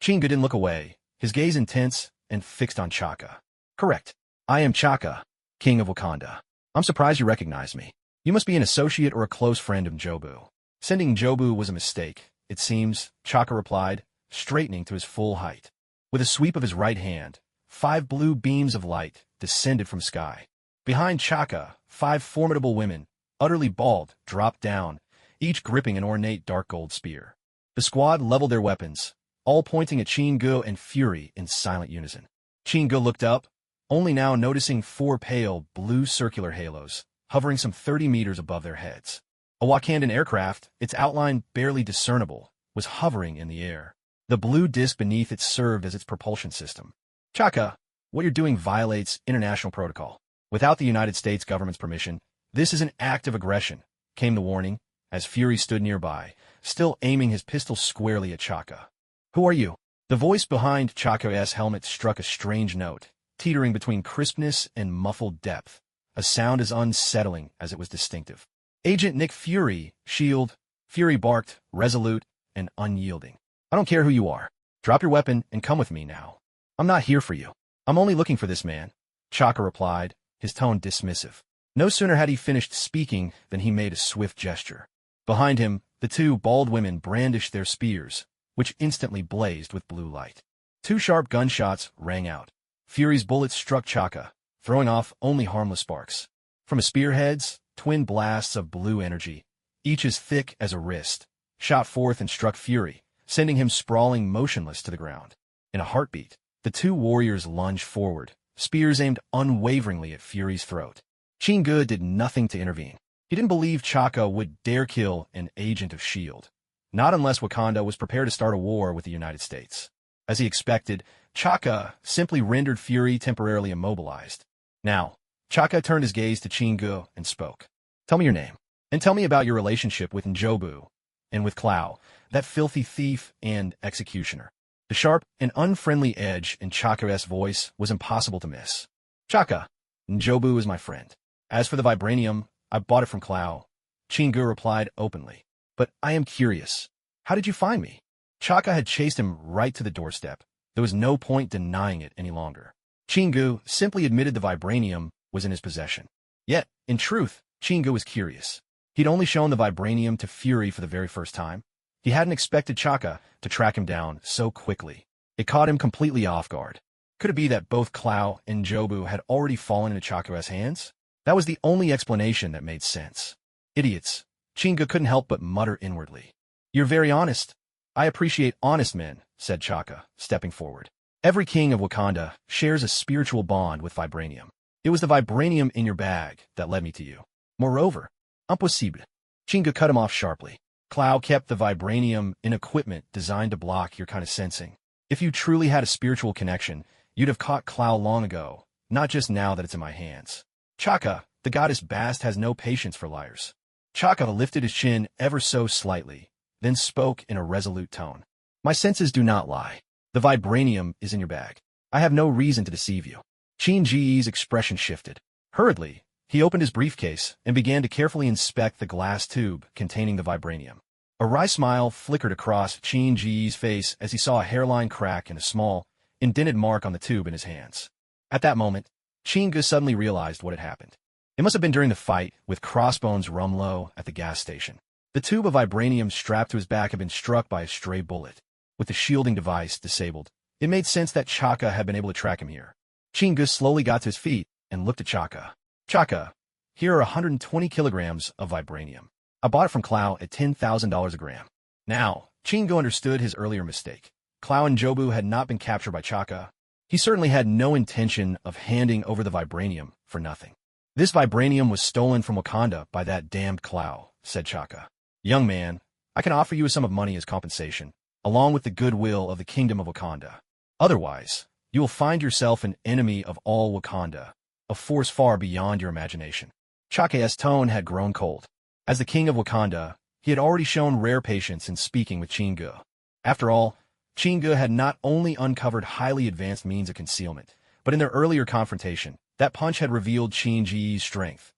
Chingo didn't look away, his gaze intense and fixed on Chaka. Correct. I am Chaka, king of Wakanda. I'm surprised you recognize me. You must be an associate or a close friend of Jobu. Sending Jobu was a mistake, it seems, Chaka replied, straightening to his full height. With a sweep of his right hand, 5 blue beams of light descended from sky. Behind Chaka, 5 formidable women, utterly bald, dropped down, each gripping an ornate dark gold spear. The squad leveled their weapons, all pointing at Chingo and Fury in silent unison. Chingo looked up, only now noticing 4 pale, blue circular halos, hovering some 30 meters above their heads. A Wakandan aircraft, its outline barely discernible, was hovering in the air. The blue disk beneath it served as its propulsion system. Chaka, what you're doing violates international protocol. Without the United States government's permission, this is an act of aggression, came the warning, as Fury stood nearby, still aiming his pistol squarely at Chaka. Who are you? The voice behind Chaka's helmet struck a strange note, teetering between crispness and muffled depth, a sound as unsettling as it was distinctive. Agent Nick Fury, shield. Fury barked, resolute and unyielding. I don't care who you are. Drop your weapon and come with me now. I'm not here for you. I'm only looking for this man, Chaka replied, his tone dismissive. No sooner had he finished speaking than he made a swift gesture. Behind him, the two bald women brandished their spears, which instantly blazed with blue light. Two sharp gunshots rang out. Fury's bullets struck Chaka, throwing off only harmless sparks. From his spearheads, twin blasts of blue energy, each as thick as a wrist, shot forth and struck Fury, sending him sprawling motionless to the ground. In a heartbeat, the two warriors lunged forward, spears aimed unwaveringly at Fury's throat. Chingu did nothing to intervene. He didn't believe Chaka would dare kill an agent of S.H.I.E.L.D., not unless Wakanda was prepared to start a war with the United States. As he expected, Chaka simply rendered Fury temporarily immobilized. Now, Chaka turned his gaze to Chingu and spoke. Tell me your name, and tell me about your relationship with Njobu, and with Clow, that filthy thief and executioner. The sharp and unfriendly edge in Chaka's voice was impossible to miss. Chaka, Njobu is my friend. As for the vibranium, I bought it from Clow, Chingu replied openly. But I am curious. How did you find me? Chaka had chased him right to the doorstep. There was no point denying it any longer. Chingu simply admitted the vibranium was in his possession. Yet, in truth, Chingu was curious. He'd only shown the vibranium to Fury for the very first time. He hadn't expected Chaka to track him down so quickly. It caught him completely off guard. Could it be that both Clow and Njobu had already fallen into Chaka's hands? That was the only explanation that made sense. Idiots. Chingu couldn't help but mutter inwardly. You're very honest. I appreciate honest men, said Chaka, stepping forward. Every king of Wakanda shares a spiritual bond with vibranium. It was the vibranium in your bag that led me to you. Moreover, impossible. Chingu cut him off sharply. Clow kept the vibranium in equipment designed to block your kind of sensing. If you truly had a spiritual connection, you'd have caught Clow long ago, not just now that it's in my hands. Chaka, the goddess Bast has no patience for liars. Chaka lifted his chin ever so slightly, then spoke in a resolute tone. My senses do not lie. The vibranium is in your bag. I have no reason to deceive you. Chingu's expression shifted. Hurriedly, he opened his briefcase and began to carefully inspect the glass tube containing the vibranium. A wry smile flickered across Chingu's face as he saw a hairline crack and a small, indented mark on the tube in his hands. At that moment, Chingu suddenly realized what had happened. It must have been during the fight with Crossbones Rumlow at the gas station. The tube of vibranium strapped to his back had been struck by a stray bullet. With the shielding device disabled, it made sense that Chaka had been able to track him here. Chingu slowly got to his feet and looked at Chaka. Chaka, here are 120 kilograms of vibranium. I bought it from Clow at $10,000 a gram. Now, Chingu understood his earlier mistake. Clow and Njobu had not been captured by Chaka. He certainly had no intention of handing over the vibranium for nothing. This vibranium was stolen from Wakanda by that damned Clow, said Chaka. Young man, I can offer you a sum of money as compensation, along with the goodwill of the kingdom of Wakanda. Otherwise, you will find yourself an enemy of all Wakanda, a force far beyond your imagination. Chaka's tone had grown cold. As the king of Wakanda, he had already shown rare patience in speaking with Chingu. After all, Chingu had not only uncovered highly advanced means of concealment, but in their earlier confrontation, that punch had revealed Chingu's strength,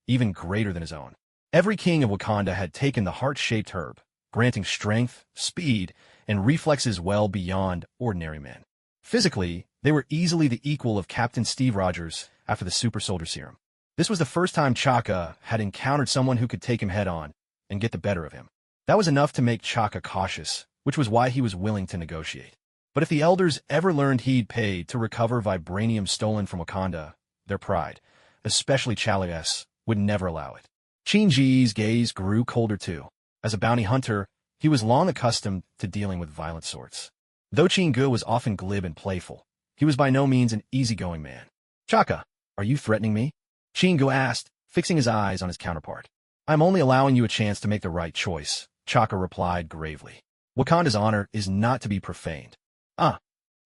even greater than his own. Every king of Wakanda had taken the heart-shaped herb, granting strength, speed, and reflexes well beyond ordinary men. Physically, they were easily the equal of Captain Steve Rogers after the super soldier serum. This was the first time Chaka had encountered someone who could take him head-on and get the better of him. That was enough to make Chaka cautious, which was why he was willing to negotiate. But if the elders ever learned he'd paid to recover vibranium stolen from Wakanda, their pride, especially Chalias, would never allow it. Chingu's gaze grew colder too. As a bounty hunter, he was long accustomed to dealing with violent sorts. Though Chingu was often glib and playful, he was by no means an easygoing man. Chaka, are you threatening me? Chingu asked, fixing his eyes on his counterpart. I'm only allowing you a chance to make the right choice, Chaka replied gravely. Wakanda's honor is not to be profaned.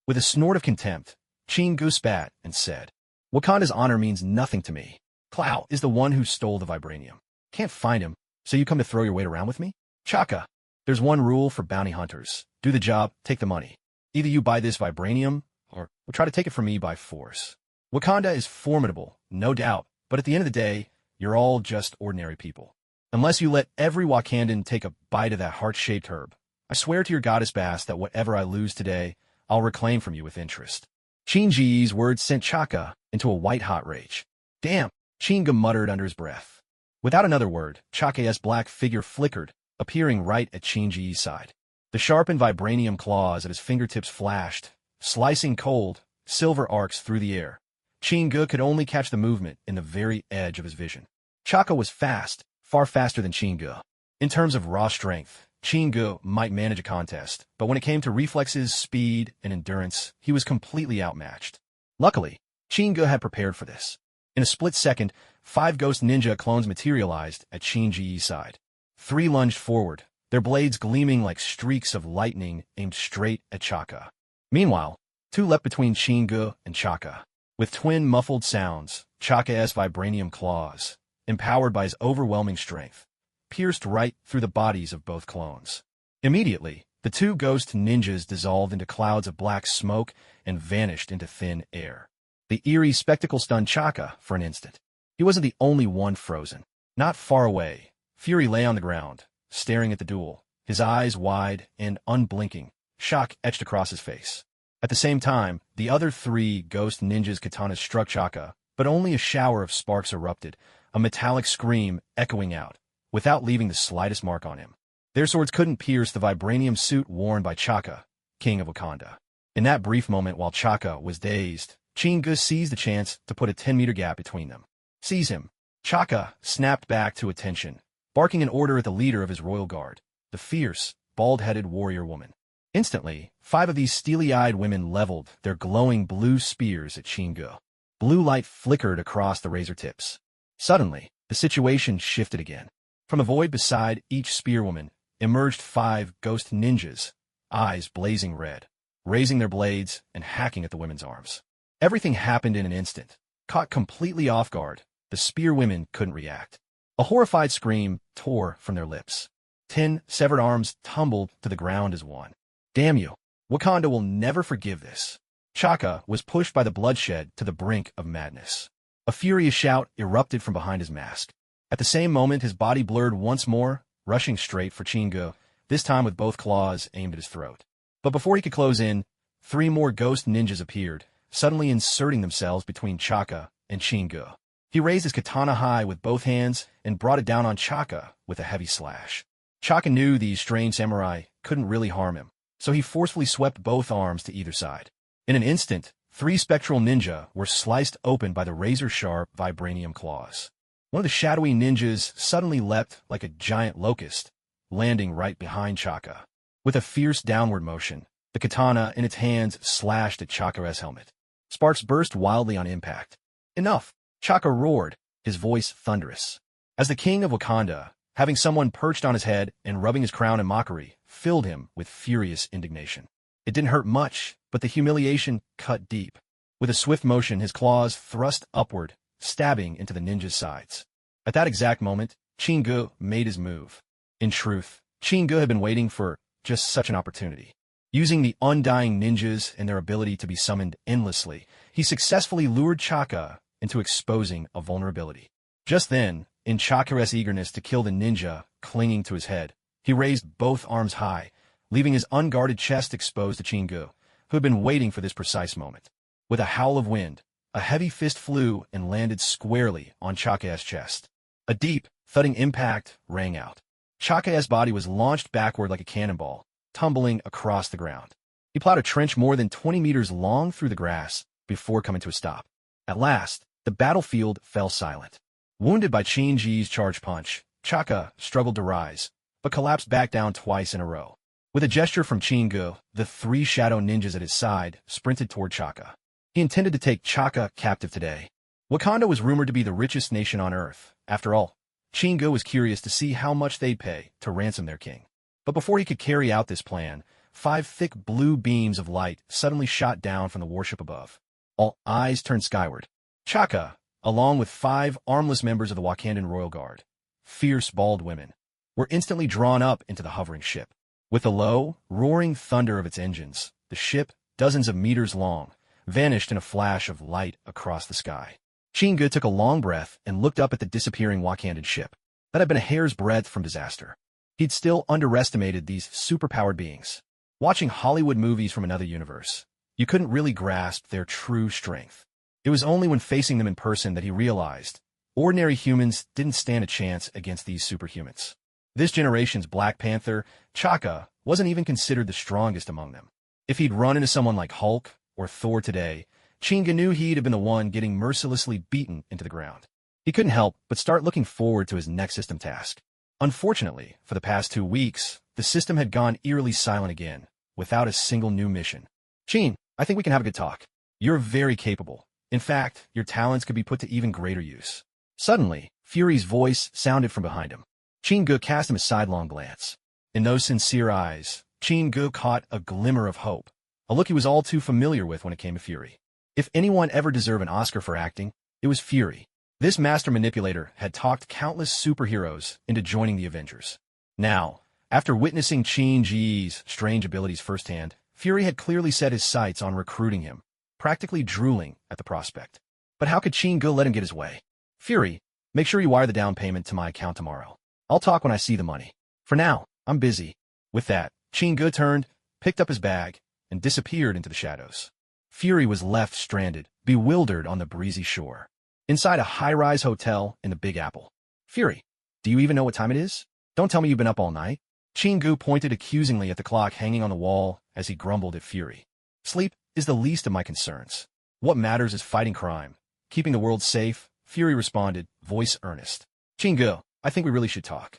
With a snort of contempt, Chingu spat and said, Wakanda's honor means nothing to me. Clow is the one who stole the vibranium. Can't find him, so you come to throw your weight around with me? Chaka, there's one rule for bounty hunters. Do the job, take the money. Either you buy this vibranium, or try to take it from me by force. Wakanda is formidable, no doubt, but at the end of the day, you're all just ordinary people. Unless you let every Wakandan take a bite of that heart-shaped herb, I swear to your goddess Bass that whatever I lose today, I'll reclaim from you with interest. Chinji's words sent Chaka into a white-hot rage. Damn, Chinga muttered under his breath. Without another word, Chaka's black figure flickered, appearing right at Chinji's side. The sharpened vibranium claws at his fingertips flashed, slicing cold, silver arcs through the air. Chinga could only catch the movement in the very edge of his vision. Chaka was fast, far faster than Chinga. In terms of raw strength, Chinga might manage a contest, but when it came to reflexes, speed, and endurance, he was completely outmatched. Luckily, Chinga had prepared for this. In a split second, 5 ghost ninja clones materialized at Chinji's side. 3 lunged forward, their blades gleaming like streaks of lightning aimed straight at Chaka. Meanwhile, 2 leapt between Chinga and Chaka. With twin muffled sounds, Chaka's vibranium claws, empowered by his overwhelming strength, pierced right through the bodies of both clones. Immediately, the 2 ghost ninjas dissolved into clouds of black smoke and vanished into thin air. The eerie spectacle stunned Chaka for an instant. He wasn't the only one frozen. Not far away, Fury lay on the ground, staring at the duel, his eyes wide and unblinking, shock etched across his face. At the same time, the other 3 ghost ninjas' katanas struck Chaka, but only a shower of sparks erupted, a metallic scream echoing out, without leaving the slightest mark on him. Their swords couldn't pierce the vibranium suit worn by Chaka, king of Wakanda. In that brief moment while Chaka was dazed, Chinga seized the chance to put a 10-meter gap between them. Seize him! Chaka snapped back to attention, barking an order at the leader of his royal guard, the fierce, bald-headed warrior woman. Instantly, 5 of these steely-eyed women leveled their glowing blue spears at Chinga. Blue light flickered across the razor tips. Suddenly, the situation shifted again. From the void beside each spearwoman emerged 5 ghost ninjas, eyes blazing red, raising their blades and hacking at the women's arms. Everything happened in an instant. Caught completely off guard, the spearwomen couldn't react. A horrified scream tore from their lips. 10 severed arms tumbled to the ground as one. Damn you! Wakanda will never forgive this. Chaka was pushed by the bloodshed to the brink of madness. A furious shout erupted from behind his mask. At the same moment, his body blurred once more, rushing straight for Chinga, this time with both claws aimed at his throat. But before he could close in, 3 more ghost ninjas appeared, suddenly inserting themselves between Chaka and Chinga. He raised his katana high with both hands and brought it down on Chaka with a heavy slash. Chaka knew these strange samurai couldn't really harm him, so he forcefully swept both arms to either side. In an instant, 3 spectral ninja were sliced open by the razor-sharp vibranium claws. One of the shadowy ninjas suddenly leapt like a giant locust, landing right behind Chaka. With a fierce downward motion, the katana in its hands slashed at Chaka's helmet. Sparks burst wildly on impact. Enough! Chaka roared, his voice thunderous. As the king of Wakanda, having someone perched on his head and rubbing his crown in mockery filled him with furious indignation. It didn't hurt much, but the humiliation cut deep. With a swift motion, his claws thrust upward, stabbing into the ninja's sides. At that exact moment, Chinga made his move. In truth, Chinga had been waiting for just such an opportunity. Using the undying ninjas and their ability to be summoned endlessly, he successfully lured Chaka into exposing a vulnerability. Just then, in Chaka's eagerness to kill the ninja clinging to his head, he raised both arms high, leaving his unguarded chest exposed to Chinga, who had been waiting for this precise moment. With a howl of wind, a heavy fist flew and landed squarely on Chaka's chest. A deep, thudding impact rang out. Chaka's body was launched backward like a cannonball, tumbling across the ground. He plowed a trench more than 20 meters long through the grass before coming to a stop. At last, the battlefield fell silent. Wounded by Chinji's charge punch, Chaka struggled to rise, but collapsed back down twice in a row. With a gesture from Chinga, the 3 shadow ninjas at his side sprinted toward Chaka. He intended to take Chaka captive today. Wakanda was rumored to be the richest nation on Earth. After all, Chinga was curious to see how much they'd pay to ransom their king. But before he could carry out this plan, 5 thick blue beams of light suddenly shot down from the warship above. All eyes turned skyward. Chaka, along with 5 armless members of the Wakandan Royal Guard, fierce bald women, were instantly drawn up into the hovering ship. With the low, roaring thunder of its engines, the ship, dozens of meters long, vanished in a flash of light across the sky. Chinga took a long breath and looked up at the disappearing Wakandan ship. that had been a hair's breadth from disaster. He'd still underestimated these superpowered beings. Watching Hollywood movies from another universe, you couldn't really grasp their true strength. It was only when facing them in person that he realized ordinary humans didn't stand a chance against these superhumans. This generation's Black Panther, T'Chaka, wasn't even considered the strongest among them. If he'd run into someone like Hulk or Thor today, Chinga knew he'd have been the one getting mercilessly beaten into the ground. He couldn't help but start looking forward to his next system task. Unfortunately, for the past 2 weeks, the system had gone eerily silent again, without a single new mission. Chin, I think we can have a good talk. You're very capable. In fact, your talents could be put to even greater use. Suddenly, Fury's voice sounded from behind him. Chinga cast him a sidelong glance. In those sincere eyes, Chinga caught a glimmer of hope, a look he was all too familiar with when it came to Fury. If anyone ever deserved an Oscar for acting, it was Fury. This master manipulator had talked countless superheroes into joining the Avengers. Now, after witnessing Chin-Ji's strange abilities firsthand, Fury had clearly set his sights on recruiting him, practically drooling at the prospect. But how could Chinga let him get his way? Fury, make sure you wire the down payment to my account tomorrow. I'll talk when I see the money. For now, I'm busy. With that, Chinga turned, picked up his bag, and disappeared into the shadows. Fury was left stranded, bewildered on the breezy shore, inside a high-rise hotel in the Big Apple. Fury, do you even know what time it is? Don't tell me you've been up all night. Chingu pointed accusingly at the clock hanging on the wall as he grumbled at Fury. Sleep is the least of my concerns. What matters is fighting crime, keeping the world safe. Fury responded, voice earnest. Chingu, I think we really should talk.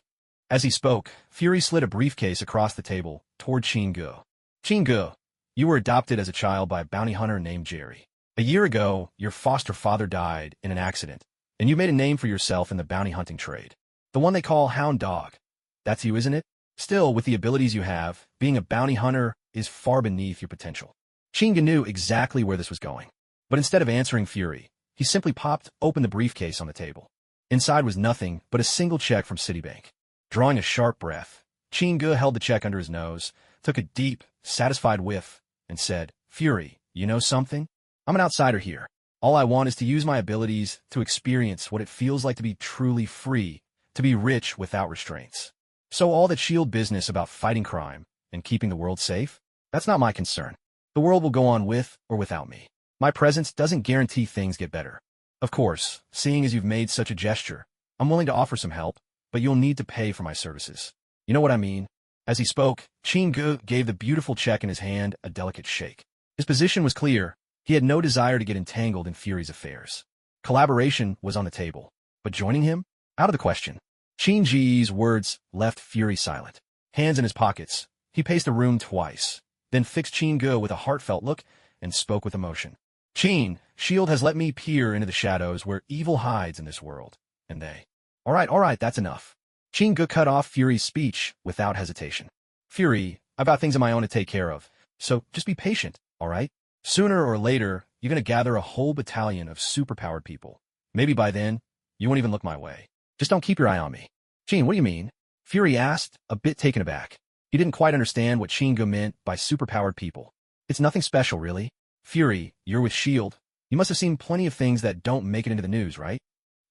As he spoke, Fury slid a briefcase across the table toward Chingu. Chingu, you were adopted as a child by a bounty hunter named Jerry. A year ago, your foster father died in an accident, and you made a name for yourself in the bounty hunting trade. The one they call Hound Dog. That's you, isn't it? Still, with the abilities you have, being a bounty hunter is far beneath your potential. Chinga knew exactly where this was going. But instead of answering Fury, he simply popped open the briefcase on the table. Inside was nothing but a single check from Citibank. Drawing a sharp breath, Chinga held the check under his nose, took a deep, satisfied whiff, and said, Fury, you know something? I'm an outsider here. All I want is to use my abilities to experience what it feels like to be truly free, to be rich without restraints. So all that shield business about fighting crime and keeping the world safe, that's not my concern. The world will go on with or without me. My presence doesn't guarantee things get better. Of course, seeing as you've made such a gesture, I'm willing to offer some help, but you'll need to pay for my services. You know what I mean? As he spoke, Chingu gave the beautiful check in his hand a delicate shake. His position was clear. He had no desire to get entangled in Fury's affairs. Collaboration was on the table, but joining him? Out of the question. Chin-Ji's words left Fury silent. Hands in his pockets, he paced the room twice, then fixed Chingu with a heartfelt look and spoke with emotion. Chin, S.H.I.E.L.D. has let me peer into the shadows where evil hides in this world, and they... All right, that's enough. Chingu cut off Fury's speech without hesitation. Fury, I've got things of my own to take care of, so just be patient, all right? Sooner or later, you're going to gather a whole battalion of superpowered people. Maybe by then, you won't even look my way. Just don't keep your eye on me. Chin, what do you mean? Fury asked, a bit taken aback. He didn't quite understand what Chingu meant by superpowered people. It's nothing special, really. Fury, you're with S.H.I.E.L.D. You must have seen plenty of things that don't make it into the news, right?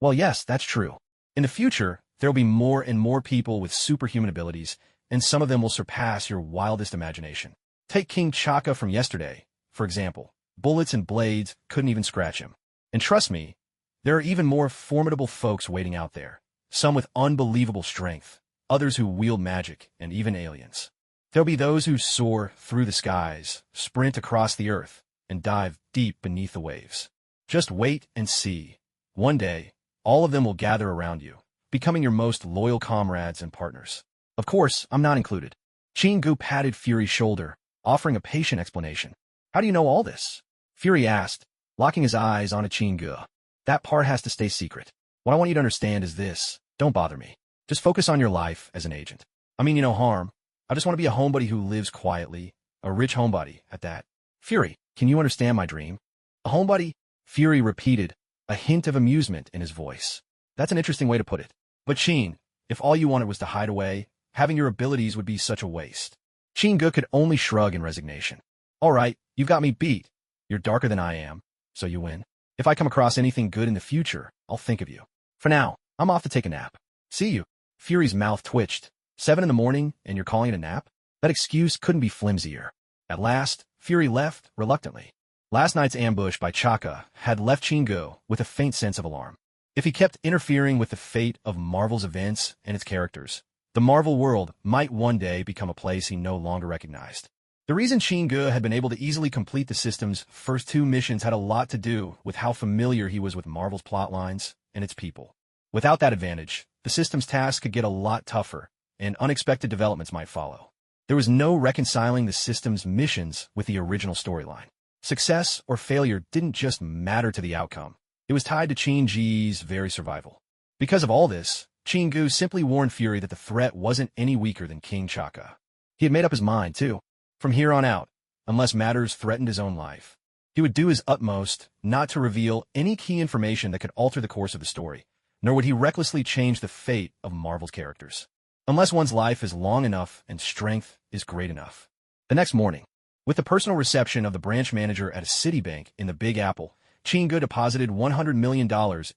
Well, yes, that's true. In the future, there will be more and more people with superhuman abilities, and some of them will surpass your wildest imagination. Take King T'Chaka from yesterday, for example. Bullets and blades couldn't even scratch him. And trust me, there are even more formidable folks waiting out there. Some with unbelievable strength, others who wield magic, and even aliens. There'll be those who soar through the skies, sprint across the earth, and dive deep beneath the waves. Just wait and see. One day, all of them will gather around you, becoming your most loyal comrades and partners. Of course, I'm not included. Chingu patted Fury's shoulder, offering a patient explanation. How do you know all this? Fury asked, locking his eyes on a Chingu. That part has to stay secret. What I want you to understand is this. Don't bother me. Just focus on your life as an agent. I mean you no harm. I just want to be a homebody who lives quietly, a rich homebody at that. Fury, can you understand my dream? A homebody? Fury repeated, a hint of amusement in his voice. That's an interesting way to put it. But Chin, if all you wanted was to hide away, having your abilities would be such a waste. Chingu could only shrug in resignation. All right, you've got me beat. You're darker than I am, so you win. If I come across anything good in the future, I'll think of you. For now, I'm off to take a nap. See you. Fury's mouth twitched. 7 in the morning, and you're calling it a nap? That excuse couldn't be flimsier. At last, Fury left, reluctantly. Last night's ambush by Chaka had left Chingu with a faint sense of alarm. If he kept interfering with the fate of Marvel's events and its characters, the Marvel world might one day become a place he no longer recognized. The reason Chingu had been able to easily complete the system's first 2 missions had a lot to do with how familiar he was with Marvel's plotlines and its people. Without that advantage, the system's tasks could get a lot tougher, and unexpected developments might follow. There was no reconciling the system's missions with the original storyline. Success or failure didn't just matter to the outcome. It was tied to Chingu's very survival. Because of all this, Chingu simply warned Fury that the threat wasn't any weaker than King Chaka. He had made up his mind, too. From here on out, unless matters threatened his own life, he would do his utmost not to reveal any key information that could alter the course of the story, nor would he recklessly change the fate of Marvel's characters. Unless one's life is long enough and strength is great enough. The next morning, with the personal reception of the branch manager at a Citibank in the Big Apple, Chingu deposited $100 million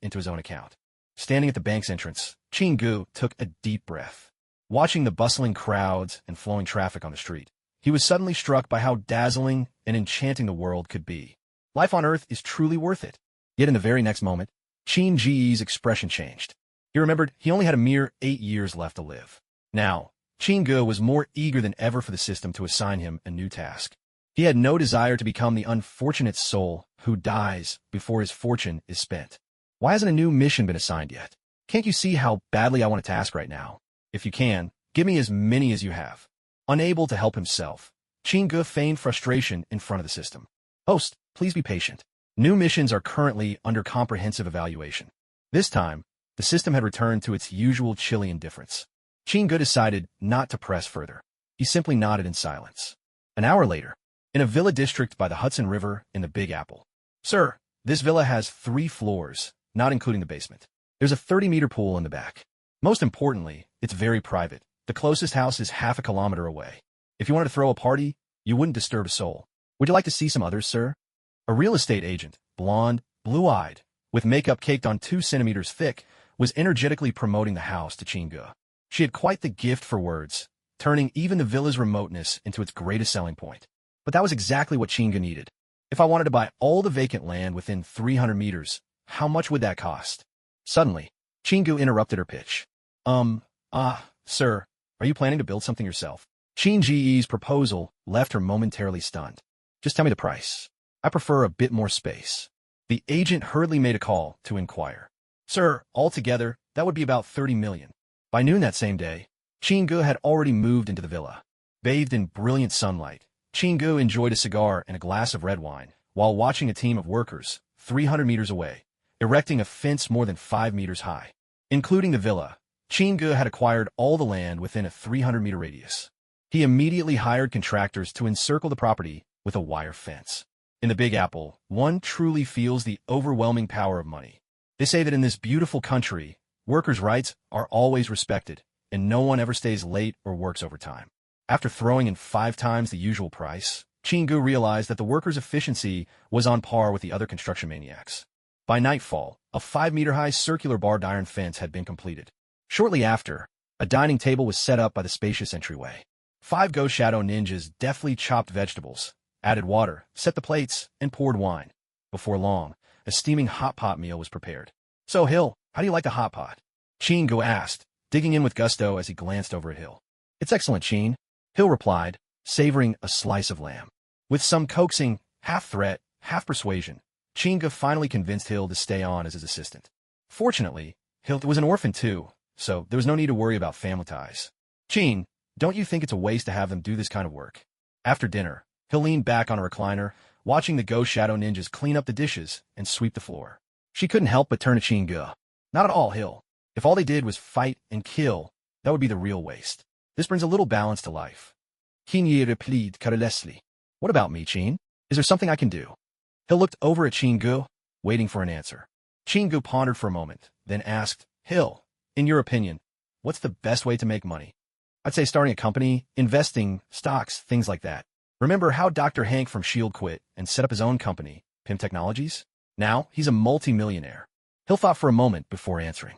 into his own account. Standing at the bank's entrance, Chingu took a deep breath. Watching the bustling crowds and flowing traffic on the street, he was suddenly struck by how dazzling and enchanting the world could be. Life on Earth is truly worth it. Yet in the very next moment, Chingu's expression changed. He remembered he only had a mere 8 years left to live. Now, Chingu was more eager than ever for the system to assign him a new task. He had no desire to become the unfortunate soul who dies before his fortune is spent. Why hasn't a new mission been assigned yet? Can't you see how badly I want a task right now? If you can, give me as many as you have. Unable to help himself, Chingu feigned frustration in front of the system. Host, please be patient. New missions are currently under comprehensive evaluation. This time, the system had returned to its usual chilly indifference. Chingu decided not to press further. He simply nodded in silence. An hour later, in a villa district by the Hudson River in the Big Apple. Sir, this villa has 3 floors, not including the basement. There's a 30-meter pool in the back. Most importantly, it's very private. The closest house is half a kilometer away. If you wanted to throw a party, you wouldn't disturb a soul. Would you like to see some others, sir? A real estate agent, blonde, blue-eyed, with makeup caked on 2 centimeters thick, was energetically promoting the house to Chingu. She had quite the gift for words, turning even the villa's remoteness into its greatest selling point. But that was exactly what Chingu needed. If I wanted to buy all the vacant land within 300 meters, how much would that cost? Suddenly, Chingu interrupted her pitch. Sir, are you planning to build something yourself? Chingu's proposal left her momentarily stunned. Just tell me the price. I prefer a bit more space. The agent hurriedly made a call to inquire. Sir, altogether, that would be about 30 million. By noon that same day, Chingu had already moved into the villa. Bathed in brilliant sunlight, Chingu enjoyed a cigar and a glass of red wine while watching a team of workers, 300 meters away, erecting a fence more than 5 meters high. Including the villa, Chingu had acquired all the land within a 300-meter radius. He immediately hired contractors to encircle the property with a wire fence. In the Big Apple, one truly feels the overwhelming power of money. They say that in this beautiful country, workers' rights are always respected, and no one ever stays late or works overtime. After throwing in 5 times the usual price, Chingu realized that the workers' efficiency was on par with the other construction maniacs. By nightfall, a 5-meter-high circular barbed iron fence had been completed. Shortly after, a dining table was set up by the spacious entryway. 5 Ghost Shadow ninjas deftly chopped vegetables, added water, set the plates, and poured wine. Before long, a steaming hot pot meal was prepared. So, Hill, how do you like the hot pot? Chingu asked, digging in with gusto as he glanced over at Hill. It's excellent, Chin, Hill replied, savoring a slice of lamb. With some coaxing, half threat, half persuasion, Chingu finally convinced Hill to stay on as his assistant. Fortunately, Hill was an orphan too, so there was no need to worry about family ties. Chin, don't you think it's a waste to have them do this kind of work? After dinner, Hill leaned back on a recliner, watching the Ghost Shadow ninjas clean up the dishes and sweep the floor. She couldn't help but turn to Chingu. Not at all, Hill. If all they did was fight and kill, that would be the real waste. This brings a little balance to life. Kinyi replied carelessly. What about me, Chin? Is there something I can do? Hill looked over at Chingu, waiting for an answer. Chingu pondered for a moment, then asked, Hill, in your opinion, what's the best way to make money? I'd say starting a company, investing, stocks, things like that. Remember how Dr. Hank from S.H.I.E.L.D. quit and set up his own company, Pym Technologies? Now, he's a multi-millionaire. Hill thought for a moment before answering.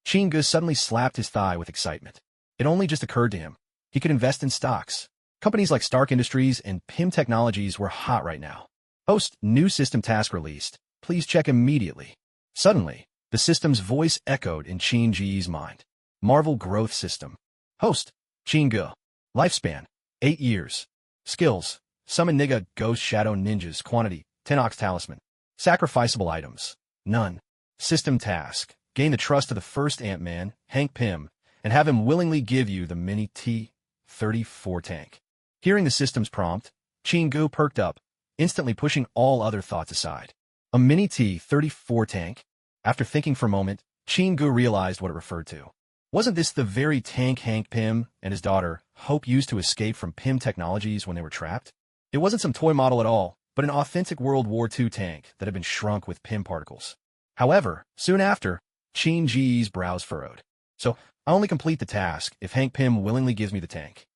Chinga suddenly slapped his thigh with excitement. It only just occurred to him. He could invest in stocks. Companies like Stark Industries and PIM Technologies were hot right now. Host, new system task released. Please check immediately. Suddenly, the system's voice echoed in Chingi's mind. Marvel Growth System. Host, Chinga. Lifespan, 8 years. Skills, Summon Nigga Ghost Shadow Ninjas. Quantity, 10 Ox Talisman. Sacrificable items, none. System task, gain the trust of the first Ant-Man, Hank Pym, and have him willingly give you the mini T-34 tank. Hearing the system's prompt, Chingu perked up, instantly pushing all other thoughts aside. A mini T-34 tank? After thinking for a moment, Chingu realized what it referred to. Wasn't this the very tank Hank Pym and his daughter, Hope, used to escape from Pym Technologies when they were trapped? It wasn't some toy model at all, but an authentic World War II tank that had been shrunk with Pym particles. However, soon after, Chingi's brows furrowed. So, I only complete the task if Hank Pym willingly gives me the tank.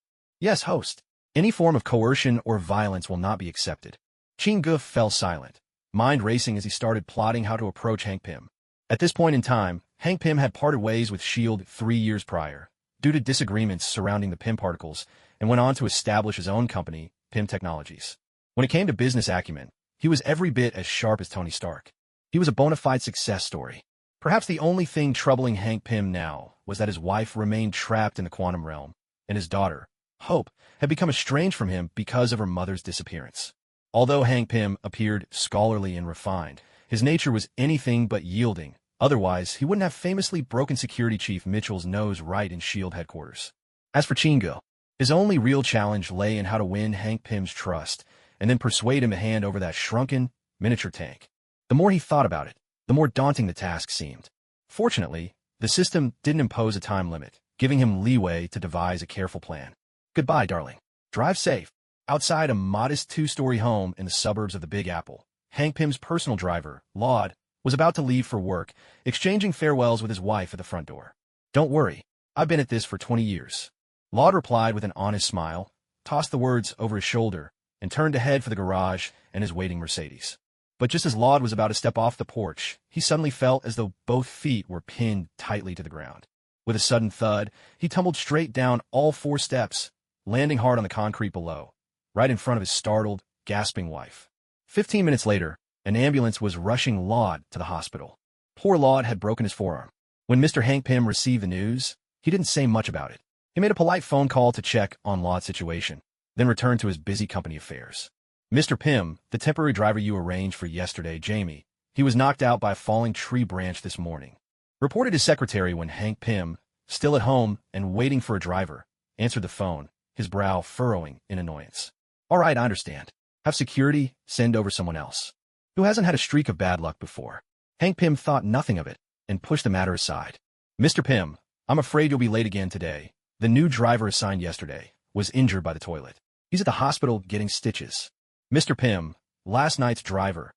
Yes, host. Any form of coercion or violence will not be accepted. Chingu fell silent, mind racing as he started plotting how to approach Hank Pym. At this point in time, Hank Pym had parted ways with S.H.I.E.L.D. 3 years prior, due to disagreements surrounding the Pym particles, and went on to establish his own company, Pym Technologies. When it came to business acumen, he was every bit as sharp as Tony Stark. He was a bona fide success story. Perhaps the only thing troubling Hank Pym now was that his wife remained trapped in the quantum realm, and his daughter, Hope, had become estranged from him because of her mother's disappearance. Although Hank Pym appeared scholarly and refined, his nature was anything but yielding. Otherwise, he wouldn't have famously broken Security Chief Mitchell's nose right in S.H.I.E.L.D. headquarters. As for Chingu, his only real challenge lay in how to win Hank Pym's trust and then persuade him to hand over that shrunken, miniature tank. The more he thought about it, the more daunting the task seemed. Fortunately, the system didn't impose a time limit, giving him leeway to devise a careful plan. Goodbye, darling. Drive safe. Outside a modest 2-story home in the suburbs of the Big Apple, Hank Pym's personal driver, Laud, was about to leave for work, exchanging farewells with his wife at the front door. Don't worry, I've been at this for 20 years. Laud replied with an honest smile, tossed the words over his shoulder, and turned to head for the garage and his waiting Mercedes. But just as Laud was about to step off the porch, he suddenly felt as though both feet were pinned tightly to the ground. With a sudden thud, he tumbled straight down all 4 steps, landing hard on the concrete below, right in front of his startled, gasping wife. 15 minutes later, an ambulance was rushing Laud to the hospital. Poor Laud had broken his forearm. When Mr. Hank Pym received the news, he didn't say much about it. He made a polite phone call to check on Laud's situation, then returned to his busy company affairs. Mr. Pym, the temporary driver you arranged for yesterday, Jamie, he was knocked out by a falling tree branch this morning. Reported his secretary when Hank Pym, still at home and waiting for a driver, answered the phone, his brow furrowing in annoyance. All right, I understand. Have security send over someone else. Who hasn't had a streak of bad luck before? Hank Pym thought nothing of it and pushed the matter aside. Mr. Pym, I'm afraid you'll be late again today. The new driver assigned yesterday was injured by the toilet. He's at the hospital getting stitches. Mr. Pym, last night's driver,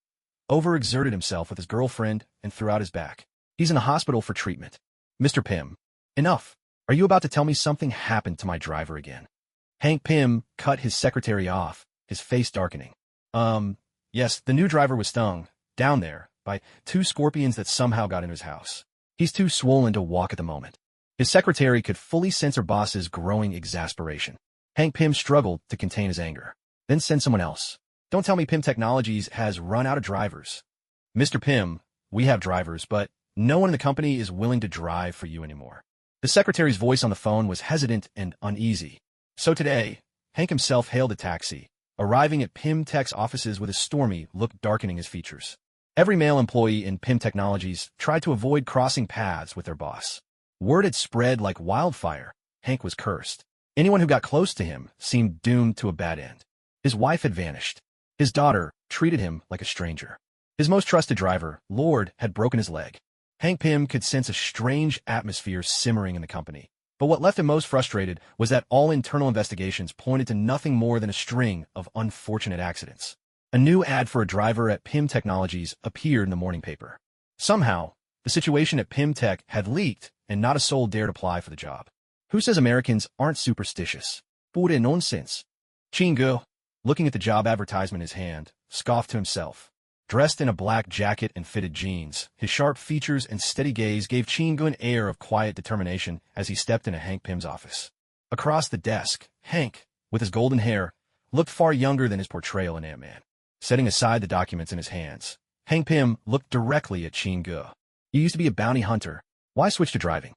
overexerted himself with his girlfriend and threw out his back. He's in the hospital for treatment. Mr. Pym, enough. Are you about to tell me something happened to my driver again? Hank Pym cut his secretary off, his face darkening. Yes, the new driver was stung, down there, by 2 scorpions that somehow got into his house. He's too swollen to walk at the moment. His secretary could fully sense her boss's growing exasperation. Hank Pym struggled to contain his anger. Then send someone else. Don't tell me Pym Technologies has run out of drivers. Mr. Pym, we have drivers, but no one in the company is willing to drive for you anymore. The secretary's voice on the phone was hesitant and uneasy. So today, Hank himself hailed a taxi, arriving at Pym Tech's offices with a stormy look darkening his features. Every male employee in Pym Technologies tried to avoid crossing paths with their boss. Word had spread like wildfire. Hank was cursed. Anyone who got close to him seemed doomed to a bad end. His wife had vanished. His daughter treated him like a stranger. His most trusted driver, Lord, had broken his leg. Hank Pym could sense a strange atmosphere simmering in the company. But what left him most frustrated was that all internal investigations pointed to nothing more than a string of unfortunate accidents. A new ad for a driver at Pym Technologies appeared in the morning paper. Somehow, the situation at Pym Tech had leaked, and not a soul dared apply for the job. Who says Americans aren't superstitious? Pure nonsense. Chingu, looking at the job advertisement in his hand, scoffed to himself. Dressed in a black jacket and fitted jeans, his sharp features and steady gaze gave Chingu an air of quiet determination as he stepped into Hank Pym's office. Across the desk, Hank, with his golden hair, looked far younger than his portrayal in Ant-Man. Setting aside the documents in his hands, Hank Pym looked directly at Chingu. You used to be a bounty hunter. Why switch to driving?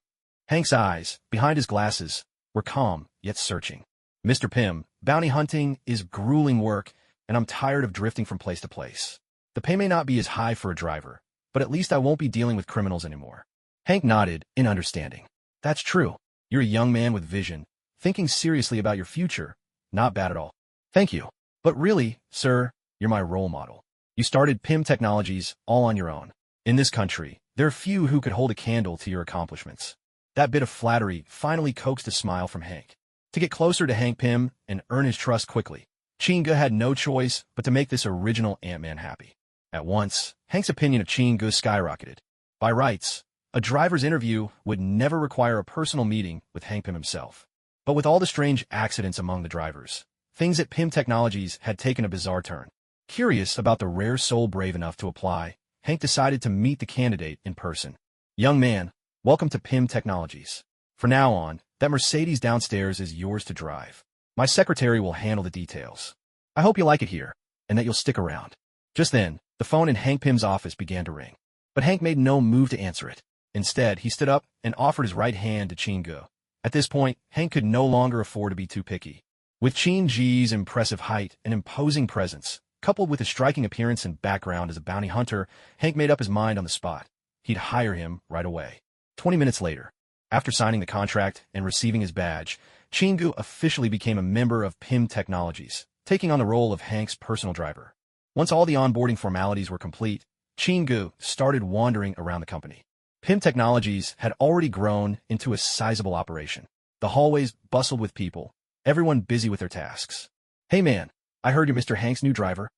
Hank's eyes, behind his glasses, were calm, yet searching. Mr. Pym, bounty hunting is grueling work, and I'm tired of drifting from place to place. The pay may not be as high for a driver, but at least I won't be dealing with criminals anymore. Hank nodded in understanding. That's true. You're a young man with vision, thinking seriously about your future. Not bad at all. Thank you. But really, sir, you're my role model. You started Pym Technologies all on your own. In this country, there are few who could hold a candle to your accomplishments. That bit of flattery finally coaxed a smile from Hank. To get closer to Hank Pym and earn his trust quickly, Chingu had no choice but to make this original Ant-Man happy. At once, Hank's opinion of Chingu skyrocketed. By rights, a driver's interview would never require a personal meeting with Hank Pym himself. But with all the strange accidents among the drivers, things at Pym Technologies had taken a bizarre turn. Curious about the rare soul brave enough to apply, Hank decided to meet the candidate in person. Young man, welcome to Pym Technologies. From now on, that Mercedes downstairs is yours to drive. My secretary will handle the details. I hope you like it here, and that you'll stick around. Just then, the phone in Hank Pym's office began to ring. But Hank made no move to answer it. Instead, he stood up and offered his right hand to Chingu. At this point, Hank could no longer afford to be too picky. With Chingu's impressive height and imposing presence, coupled with his striking appearance and background as a bounty hunter, Hank made up his mind on the spot. He'd hire him right away. 20 minutes later, after signing the contract and receiving his badge, Chingu officially became a member of Pym Technologies, taking on the role of Hank's personal driver. Once all the onboarding formalities were complete, Chingu started wandering around the company. Pym Technologies had already grown into a sizable operation. The hallways bustled with people, everyone busy with their tasks. Hey man, I heard you're Mr. Hank's new driver.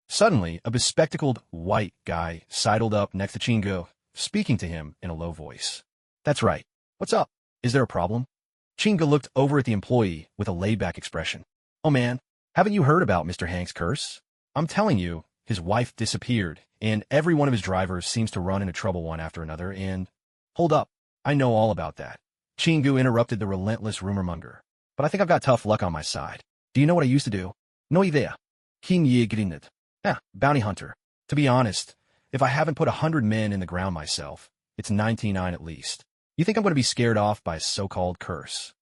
Suddenly, a bespectacled white guy sidled up next to Chingu, speaking to him in a low voice. That's right. What's up? Is there a problem? Chingu looked over at the employee with a laid-back expression. Oh man, haven't you heard about Mr. Hank's curse? I'm telling you, his wife disappeared, and every one of his drivers seems to run into trouble one after another, and... Hold up, I know all about that. Chingu interrupted the relentless rumor-monger. But I think I've got tough luck on my side. Do you know what I used to do? No idea. Kim ye grinnet. Bounty hunter. To be honest, if I haven't put 100 men in the ground myself, it's 99 at least. You think I'm going to be scared off by a so-called curse?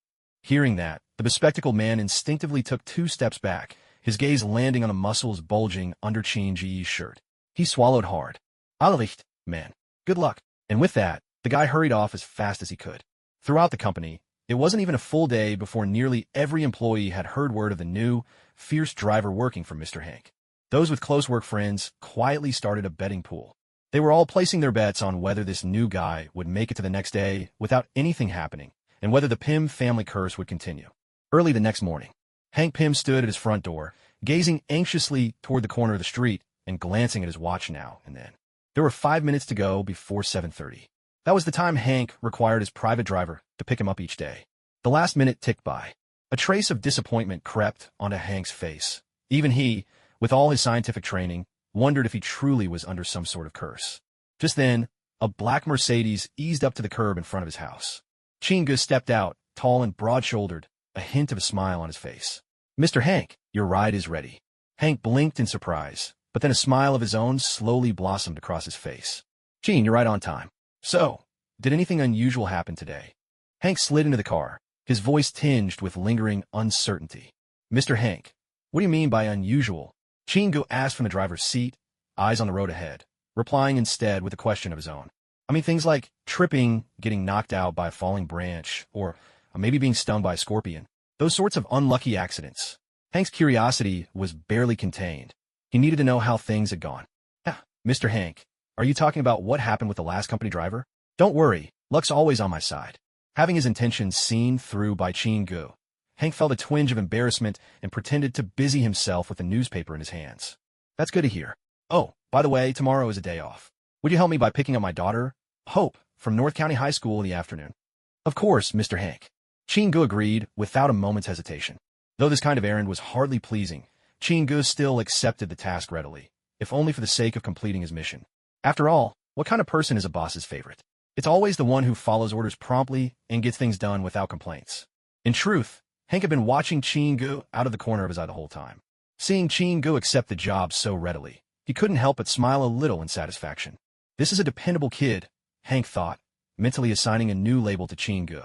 Hearing that, the bespectacled man instinctively took 2 steps back, his gaze landing on the muscles bulging under Chingu's shirt. He swallowed hard. Allericht, man. Good luck. And with that, the guy hurried off as fast as he could. Throughout the company, it wasn't even a full day before nearly every employee had heard word of the new, fierce driver working for Mr. Hank. Those with close work friends quietly started a betting pool. They were all placing their bets on whether this new guy would make it to the next day without anything happening, and whether the Pym family curse would continue. Early the next morning, Hank Pym stood at his front door, gazing anxiously toward the corner of the street and glancing at his watch now and then. There were 5 minutes to go before 7:30. That was the time Hank required his private driver to pick him up each day. The last minute ticked by. A trace of disappointment crept onto Hank's face. Even he, with all his scientific training, wondered if he truly was under some sort of curse. Just then, a black Mercedes eased up to the curb in front of his house. Chingu stepped out, tall and broad-shouldered, a hint of a smile on his face. Mr. Hank, your ride is ready. Hank blinked in surprise, but then a smile of his own slowly blossomed across his face. Gene, you're right on time. So, did anything unusual happen today? Hank slid into the car, his voice tinged with lingering uncertainty. Mr. Hank, what do you mean by unusual? Chingu asked from the driver's seat, eyes on the road ahead, replying instead with a question of his own. I mean things like tripping, getting knocked out by a falling branch, or maybe being stung by a scorpion. Those sorts of unlucky accidents. Hank's curiosity was barely contained. He needed to know how things had gone. Mr. Hank, are you talking about what happened with the last company driver? Don't worry, luck's always on my side. Having his intentions seen through by Chingu, Hank felt a twinge of embarrassment and pretended to busy himself with the newspaper in his hands. That's good to hear. Oh, by the way, tomorrow is a day off. Would you help me by picking up my daughter, Hope, from North County High School in the afternoon? Of course, Mr. Hank. Chingu agreed without a moment's hesitation. Though this kind of errand was hardly pleasing, Chingu still accepted the task readily. if only for the sake of completing his mission. After all, what kind of person is a boss's favorite? It's always the one who follows orders promptly and gets things done without complaints. In truth, Hank had been watching Chin-gu out of the corner of his eye the whole time. Seeing Chin-gu accept the job so readily, he couldn't help but smile a little in satisfaction. This is a dependable kid, Hank thought, mentally assigning a new label to Chin-gu.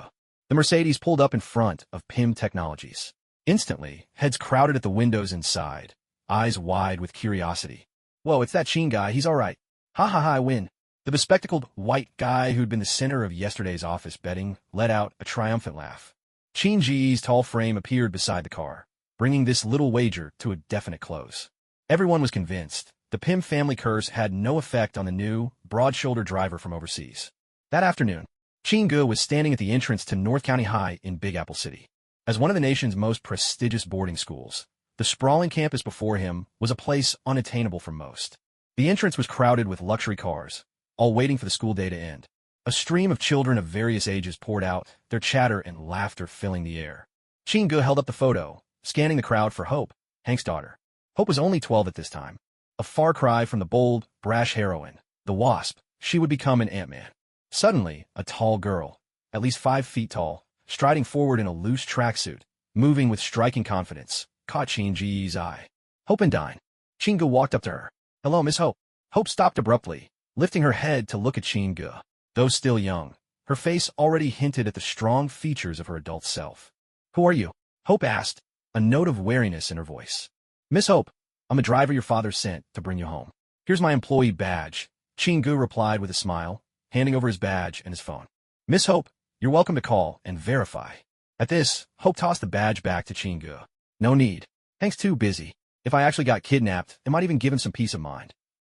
The Mercedes pulled up in front of PIM Technologies. Instantly, heads crowded at the windows inside, eyes wide with curiosity. Whoa, it's that Chin guy, he's all right. Ha ha ha, I win. The bespectacled white guy who'd been the center of yesterday's office betting let out a triumphant laugh. Chin-ji's tall frame appeared beside the car, bringing this little wager to a definite close. Everyone was convinced the Pym family curse had no effect on the new, broad-shouldered driver from overseas. That afternoon, Chin-gu was standing at the entrance to North County High in Big Apple City. As one of the nation's most prestigious boarding schools, the sprawling campus before him was a place unattainable for most. The entrance was crowded with luxury cars, all waiting for the school day to end. A stream of children of various ages poured out, their chatter and laughter filling the air. Chin-gu held up the photo, scanning the crowd for Hope, Hank's daughter. Hope was only 12 at this time. A far cry from the bold, brash heroine, the Wasp. She would become an Ant-Man. Suddenly, a tall girl, at least 5 feet tall, striding forward in a loose tracksuit, moving with striking confidence, caught Chin-ji's eye. Hope and Dine. Chin-gu walked up to her. Hello, Miss Hope. Hope stopped abruptly, lifting her head to look at Chin-gu. Though still young, her face already hinted at the strong features of her adult self. Who are you? Hope asked, a note of wariness in her voice. Miss Hope, I'm a driver your father sent to bring you home. Here's my employee badge, Chin-gu replied with a smile, handing over his badge and his phone. Miss Hope, you're welcome to call and verify. At this, Hope tossed the badge back to Chin-gu. No need. Hank's too busy. If I actually got kidnapped, it might even give him some peace of mind.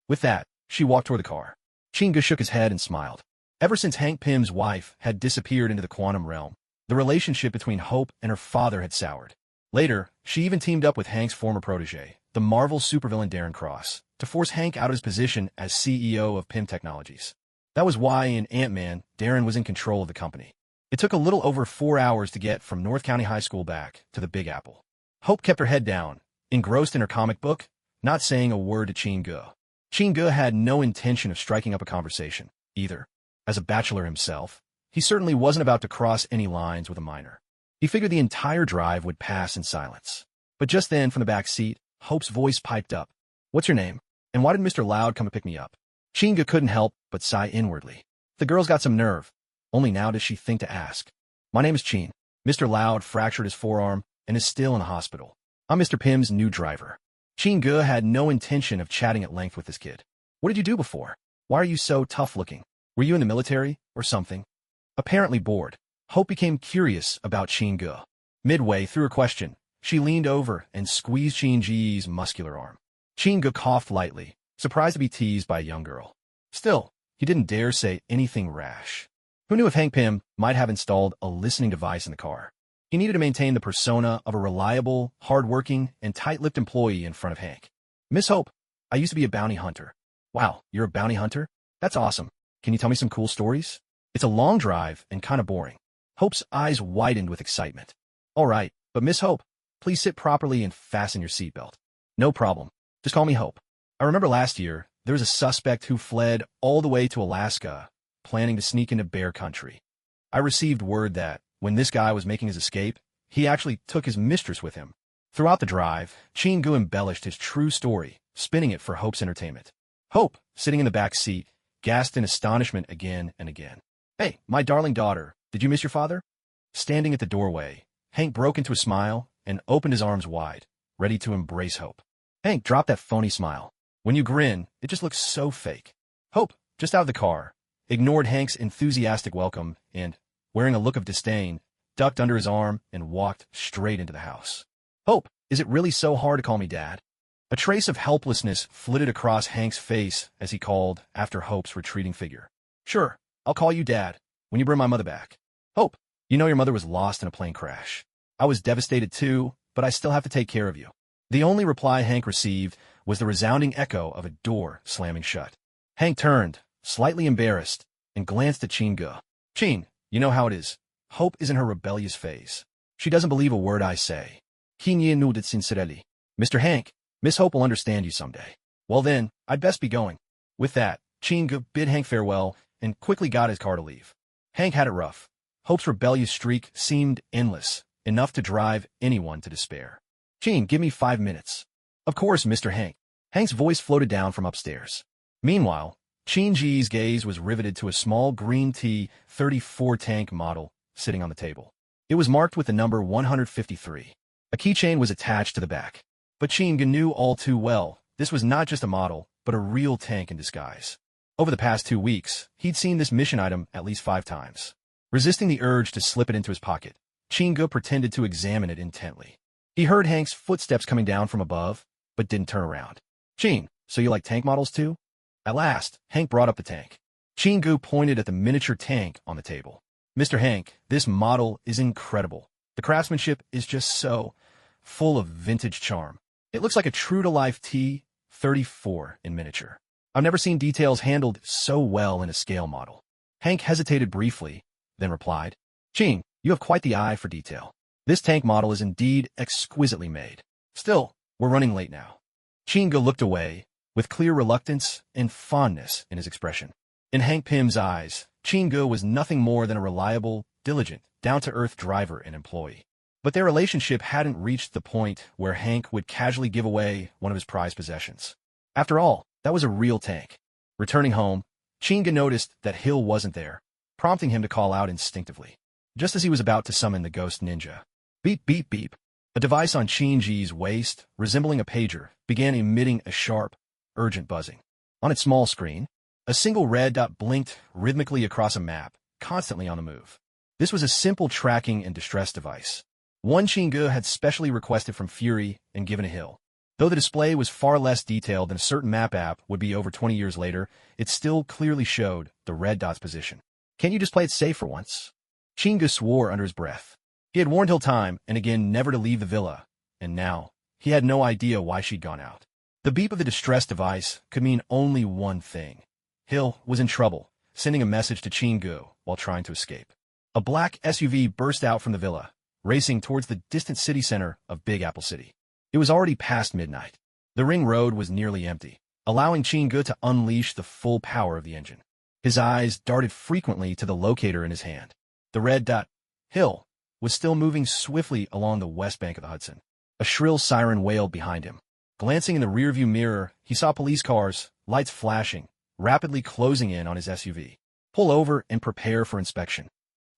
With that, she walked toward the car. Chin-gu shook his head and smiled. Ever since Hank Pym's wife had disappeared into the quantum realm, the relationship between Hope and her father had soured. Later, she even teamed up with Hank's former protege, the Marvel supervillain Darren Cross, to force Hank out of his position as CEO of Pym Technologies. That was why in Ant-Man, Darren was in control of the company. It took a little over 4 hours to get from North County High School back to the Big Apple. Hope kept her head down, engrossed in her comic book, not saying a word to Chin-gu. Chin-gu had no intention of striking up a conversation, either. As a bachelor himself, he certainly wasn't about to cross any lines with a minor. He figured the entire drive would pass in silence. But just then, from the back seat, Hope's voice piped up. What's your name? And why did Mr. Loud come to pick me up? Chin-gu couldn't help but sigh inwardly. The girl's got some nerve. Only now does she think to ask. My name is Chin. Mr. Loud fractured his forearm and is still in the hospital. I'm Mr. Pym's new driver. Chin-gu had no intention of chatting at length with this kid. What did you do before? Why are you so tough-looking? Were you in the military, or something? Apparently bored, Hope became curious about Chin-gu. Midway through her question, she leaned over and squeezed Chin-ji's muscular arm. Chin-gu coughed lightly, surprised to be teased by a young girl. Still, he didn't dare say anything rash. Who knew if Hank Pym might have installed a listening device in the car? He needed to maintain the persona of a reliable, hard-working, and tight-lipped employee in front of Hank. Miss Hope, I used to be a bounty hunter. Wow, you're a bounty hunter? That's awesome. Can you tell me some cool stories? It's a long drive and kind of boring. Hope's eyes widened with excitement. All right, but Miss Hope, please sit properly and fasten your seatbelt. No problem. Just call me Hope. I remember last year, there was a suspect who fled all the way to Alaska, planning to sneak into bear country. I received word that, when this guy was making his escape, he actually took his mistress with him. Throughout the drive, Chin-gu embellished his true story, spinning it for Hope's entertainment. Hope, sitting in the back seat, gasped in astonishment again and again. Hey, my darling daughter, did you miss your father? Standing at the doorway, Hank broke into a smile and opened his arms wide, ready to embrace Hope. Hank dropped that phony smile. When you grin, it just looks so fake. Hope, just out of the car, ignored Hank's enthusiastic welcome and, wearing a look of disdain, ducked under his arm and walked straight into the house. Hope, is it really so hard to call me Dad? A trace of helplessness flitted across Hank's face as he called after Hope's retreating figure. Sure, I'll call you Dad, when you bring my mother back. Hope, you know your mother was lost in a plane crash. I was devastated too, but I still have to take care of you. The only reply Hank received was the resounding echo of a door slamming shut. Hank turned, slightly embarrassed, and glanced at Chin-gu. Chin, you know how it is. Hope is in her rebellious phase. She doesn't believe a word I say. Mr. Hank, Miss Hope will understand you someday. Well then, I'd best be going. With that, Chinga bid Hank farewell and quickly got his car to leave. Hank had it rough. Hope's rebellious streak seemed endless, enough to drive anyone to despair. Chin, give me 5 minutes. Of course, Mr. Hank. Hank's voice floated down from upstairs. Meanwhile, Chin-ji's gaze was riveted to a small green T-34 tank model sitting on the table. It was marked with the number 153. A keychain was attached to the back. But Chin-ga knew all too well, this was not just a model, but a real tank in disguise. Over the past 2 weeks, he'd seen this mission item at least 5 times. Resisting the urge to slip it into his pocket, Chin-ga pretended to examine it intently. He heard Hank's footsteps coming down from above, but didn't turn around. Chin, so you like tank models too? At last, Hank brought up the tank. Chin-ga pointed at the miniature tank on the table. Mr. Hank, this model is incredible. The craftsmanship is just so full of vintage charm. It looks like a true-to-life T-34 in miniature. I've never seen details handled so well in a scale model. Hank hesitated briefly, then replied, Chin, you have quite the eye for detail. This tank model is indeed exquisitely made. Still, we're running late now. Chin-ga looked away, with clear reluctance and fondness in his expression. In Hank Pym's eyes, Chin-ga was nothing more than a reliable, diligent, down-to-earth driver and employee. But their relationship hadn't reached the point where Hank would casually give away one of his prized possessions. After all, that was a real tank. Returning home, Chin-ga noticed that Hill wasn't there, prompting him to call out instinctively. Just as he was about to summon the ghost ninja. Beep, beep, beep. A device on Chin-ji's waist, resembling a pager, began emitting a sharp, urgent buzzing. On its small screen, a single red dot blinked rhythmically across a map, constantly on the move. This was a simple tracking and distress device. One Chin-ga had specially requested from Fury and given to Hill. Though the display was far less detailed than a certain map app would be over 20 years later, it still clearly showed the red dot's position. Can't you just play it safe for once? Chin-ga swore under his breath. He had warned Hill time and again never to leave the villa, and now he had no idea why she'd gone out. The beep of the distress device could mean only one thing. Hill was in trouble, sending a message to Chin-ga while trying to escape. A black SUV burst out from the villa, racing towards the distant city center of Big Apple City. It was already past midnight. The ring road was nearly empty, allowing Chin-ga to unleash the full power of the engine. His eyes darted frequently to the locator in his hand. The red dot, Hill, was still moving swiftly along the west bank of the Hudson. A shrill siren wailed behind him. Glancing in the rearview mirror, he saw police cars, lights flashing, rapidly closing in on his SUV. Pull over and prepare for inspection.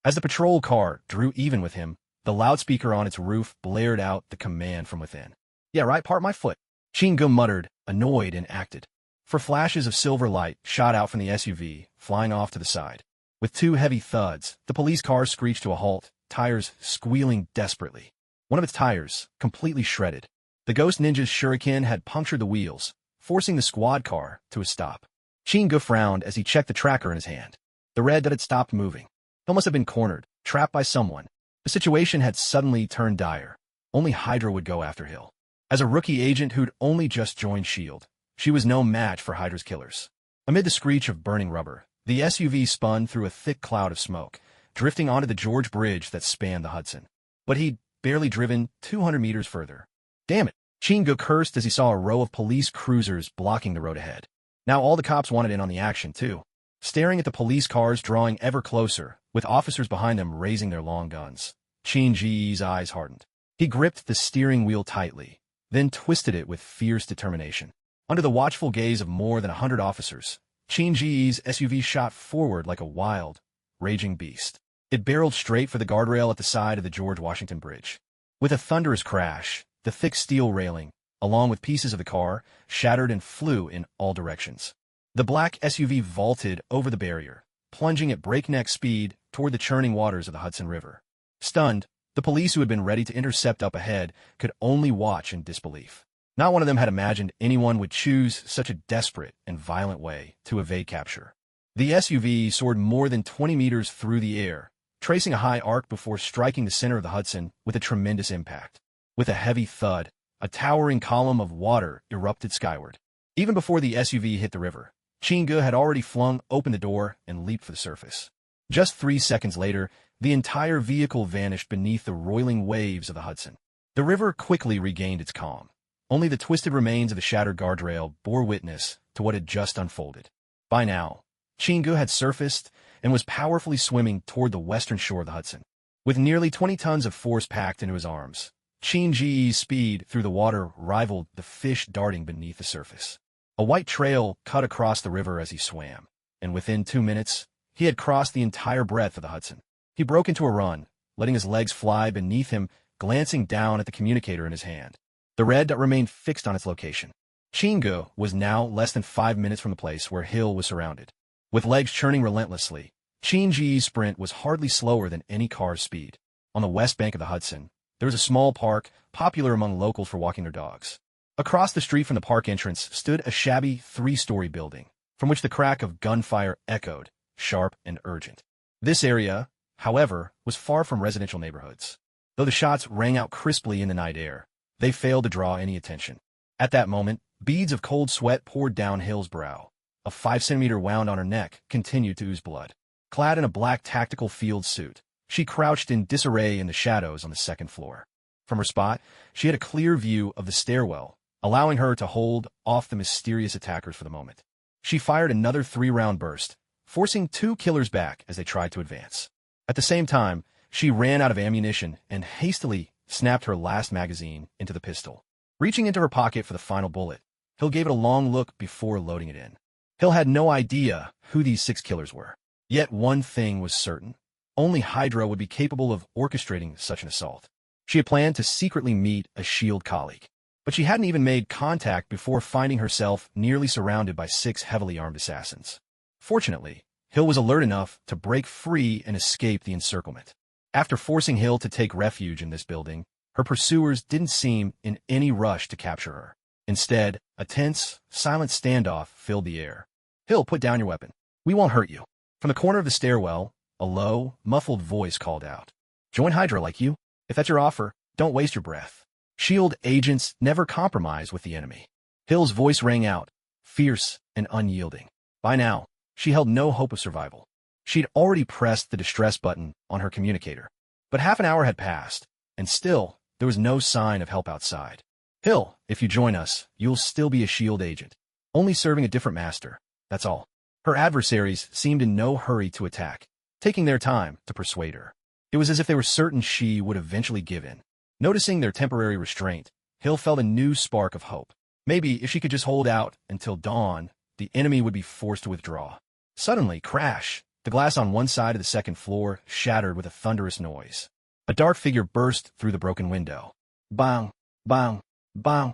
As the patrol car drew even with him, the loudspeaker on its roof blared out the command from within. Yeah, right, part my foot. Chin-ga muttered, annoyed, and acted. For flashes of silver light shot out from the SUV, flying off to the side. With 2 heavy thuds, the police car screeched to a halt, tires squealing desperately. One of its tires, completely shredded. The ghost ninja's shuriken had punctured the wheels, forcing the squad car to a stop. Chin-ga frowned as he checked the tracker in his hand. The red dot had stopped moving. Hill must have been cornered, trapped by someone. The situation had suddenly turned dire. Only Hydra would go after Hill. As a rookie agent who'd only just joined S.H.I.E.L.D., she was no match for Hydra's killers. Amid the screech of burning rubber, the SUV spun through a thick cloud of smoke, drifting onto the George Bridge that spanned the Hudson. But he'd barely driven 200 meters further. Damn it! Chin-ga cursed as he saw a row of police cruisers blocking the road ahead. Now all the cops wanted in on the action, too. Staring at the police cars drawing ever closer, with officers behind them raising their long guns, Chin-ji's eyes hardened. He gripped the steering wheel tightly, then twisted it with fierce determination. Under the watchful gaze of more than 100 officers, Chin-ji's SUV shot forward like a wild, raging beast. It barreled straight for the guardrail at the side of the George Washington Bridge. With a thunderous crash, the thick steel railing, along with pieces of the car, shattered and flew in all directions. The black SUV vaulted over the barrier, plunging at breakneck speed toward the churning waters of the Hudson River. Stunned, the police who had been ready to intercept up ahead could only watch in disbelief. Not one of them had imagined anyone would choose such a desperate and violent way to evade capture. The SUV soared more than 20 meters through the air, tracing a high arc before striking the center of the Hudson with a tremendous impact. With a heavy thud, a towering column of water erupted skyward. Even before the SUV hit the river, Chin-ga had already flung open the door and leaped for the surface. Just 3 seconds later, the entire vehicle vanished beneath the roiling waves of the Hudson. The river quickly regained its calm. Only the twisted remains of the shattered guardrail bore witness to what had just unfolded. By now, Chingu had surfaced and was powerfully swimming toward the western shore of the Hudson. With nearly 20 tons of force packed into his arms, Chingu's speed through the water rivaled the fish darting beneath the surface. A white trail cut across the river as he swam, and within 2 minutes, he had crossed the entire breadth of the Hudson. He broke into a run, letting his legs fly beneath him, glancing down at the communicator in his hand. The red dot remained fixed on its location. Chingu was now less than 5 minutes from the place where Hill was surrounded. With legs churning relentlessly, Chingu's sprint was hardly slower than any car's speed. On the west bank of the Hudson, there was a small park, popular among locals for walking their dogs. Across the street from the park entrance stood a shabby 3-story building, from which the crack of gunfire echoed, sharp and urgent. This area, however, was far from residential neighborhoods. Though the shots rang out crisply in the night air, they failed to draw any attention. At that moment, beads of cold sweat poured down Hill's brow. A 5-centimeter wound on her neck continued to ooze blood. Clad in a black tactical field suit, she crouched in disarray in the shadows on the second floor. From her spot, she had a clear view of the stairwell, allowing her to hold off the mysterious attackers for the moment. She fired another 3-round burst, forcing 2 killers back as they tried to advance. At the same time, she ran out of ammunition and hastily snapped her last magazine into the pistol. Reaching into her pocket for the final bullet, Hill gave it a long look before loading it in. Hill had no idea who these 6 killers were. Yet one thing was certain. Only Hydra would be capable of orchestrating such an assault. She had planned to secretly meet a S.H.I.E.L.D. colleague, but she hadn't even made contact before finding herself nearly surrounded by 6 heavily armed assassins. Fortunately, Hill was alert enough to break free and escape the encirclement. After forcing Hill to take refuge in this building, her pursuers didn't seem in any rush to capture her. Instead, a tense, silent standoff filled the air. "Hill, put down your weapon. We won't hurt you." From the corner of the stairwell, a low, muffled voice called out. "Join Hydra like you? If that's your offer, don't waste your breath. S.H.I.E.L.D. agents never compromise with the enemy." Hill's voice rang out, fierce and unyielding. By now, she held no hope of survival. She'd already pressed the distress button on her communicator. But half an hour had passed, and still, there was no sign of help outside. "Hill, if you join us, you'll still be a S.H.I.E.L.D. agent, only serving a different master, that's all." Her adversaries seemed in no hurry to attack, taking their time to persuade her. It was as if they were certain she would eventually give in. Noticing their temporary restraint, Hill felt a new spark of hope. Maybe if she could just hold out until dawn, the enemy would be forced to withdraw. Suddenly, crash! The glass on one side of the second floor shattered with a thunderous noise. A dark figure burst through the broken window. Bang! Bang! Bang!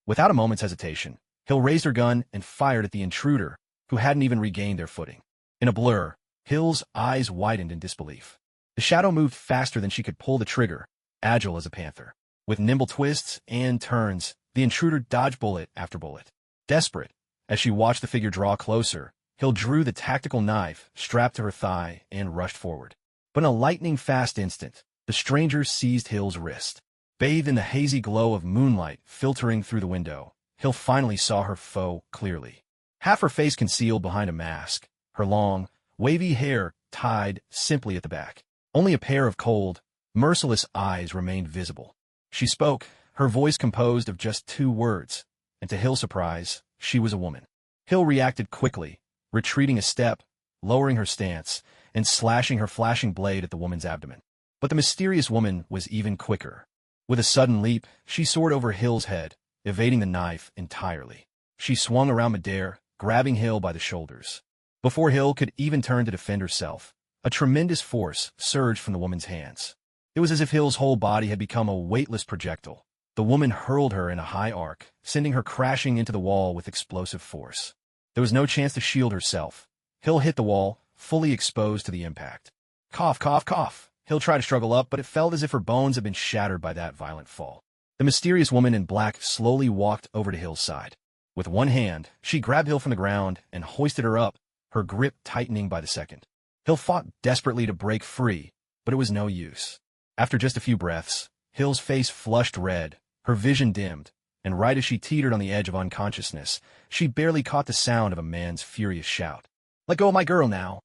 Without a moment's hesitation, Hill raised her gun and fired at the intruder, who hadn't even regained their footing. In a blur, Hill's eyes widened in disbelief. The shadow moved faster than she could pull the trigger, agile as a panther. With nimble twists and turns, the intruder dodged bullet after bullet. Desperate, as she watched the figure draw closer, Hill drew the tactical knife strapped to her thigh and rushed forward. But in a lightning-fast instant, the stranger seized Hill's wrist. Bathed in the hazy glow of moonlight filtering through the window, Hill finally saw her foe clearly. Half her face concealed behind a mask, her long, wavy hair tied simply at the back. Only a pair of cold, merciless eyes remained visible. She spoke, her voice composed of just 2 words, and to Hill's surprise, she was a woman. Hill reacted quickly, retreating a step, lowering her stance, and slashing her flashing blade at the woman's abdomen. But the mysterious woman was even quicker. With a sudden leap, she soared over Hill's head, evading the knife entirely. She swung around midair, grabbing Hill by the shoulders. Before Hill could even turn to defend herself, a tremendous force surged from the woman's hands. It was as if Hill's whole body had become a weightless projectile. The woman hurled her in a high arc, sending her crashing into the wall with explosive force. There was no chance to shield herself. Hill hit the wall, fully exposed to the impact. Cough, cough, cough. Hill tried to struggle up, but it felt as if her bones had been shattered by that violent fall. The mysterious woman in black slowly walked over to Hill's side. With one hand, she grabbed Hill from the ground and hoisted her up, her grip tightening by the second. Hill fought desperately to break free, but it was no use. After just a few breaths, Hill's face flushed red, her vision dimmed, and right as she teetered on the edge of unconsciousness, she barely caught the sound of a man's furious shout. "Let go of my girl now!"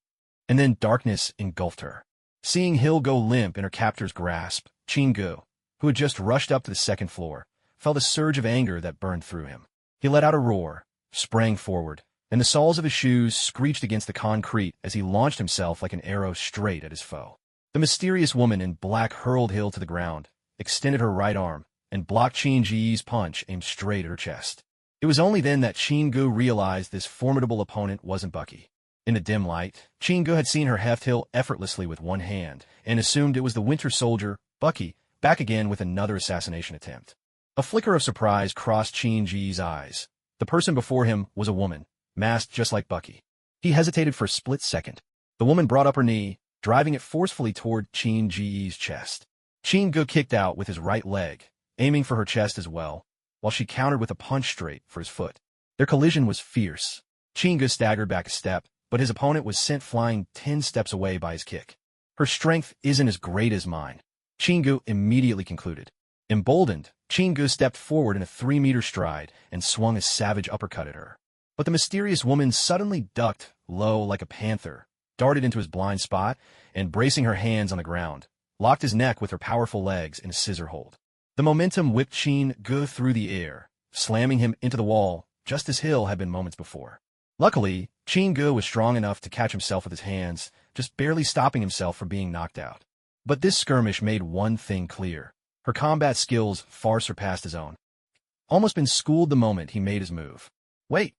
And then darkness engulfed her. Seeing Hill go limp in her captor's grasp, Chingu, who had just rushed up to the second floor, felt a surge of anger that burned through him. He let out a roar, sprang forward, and the soles of his shoes screeched against the concrete as he launched himself like an arrow straight at his foe. The mysterious woman in black hurled Hill to the ground, extended her right arm, and blocked Qin-Ji's punch aimed straight at her chest. It was only then that Qin-Gu realized this formidable opponent wasn't Bucky. In the dim light, Qin-Gu had seen her heft Hill effortlessly with one hand, and assumed it was the Winter Soldier, Bucky, back again with another assassination attempt. A flicker of surprise crossed Qin-Ji's eyes. The person before him was a woman, masked just like Bucky. He hesitated for a split second. The woman brought up her knee, driving it forcefully toward Qin-Ji's chest. Qin-Gu kicked out with his right leg, aiming for her chest as well, while she countered with a punch straight for his foot. Their collision was fierce. Qin-Gu staggered back a step, but his opponent was sent flying 10 steps away by his kick. Her strength isn't as great as mine, Qin-Gu immediately concluded. Emboldened, Qin-Gu stepped forward in a 3-meter stride and swung a savage uppercut at her. But the mysterious woman suddenly ducked low like a panther, darted into his blind spot, and bracing her hands on the ground, locked his neck with her powerful legs in a scissor hold. The momentum whipped Qin-Gu through the air, slamming him into the wall, just as Hill had been moments before. Luckily, Qin-Gu was strong enough to catch himself with his hands, just barely stopping himself from being knocked out. But this skirmish made one thing clear. Her combat skills far surpassed his own. Almost been schooled the moment he made his move. Wait,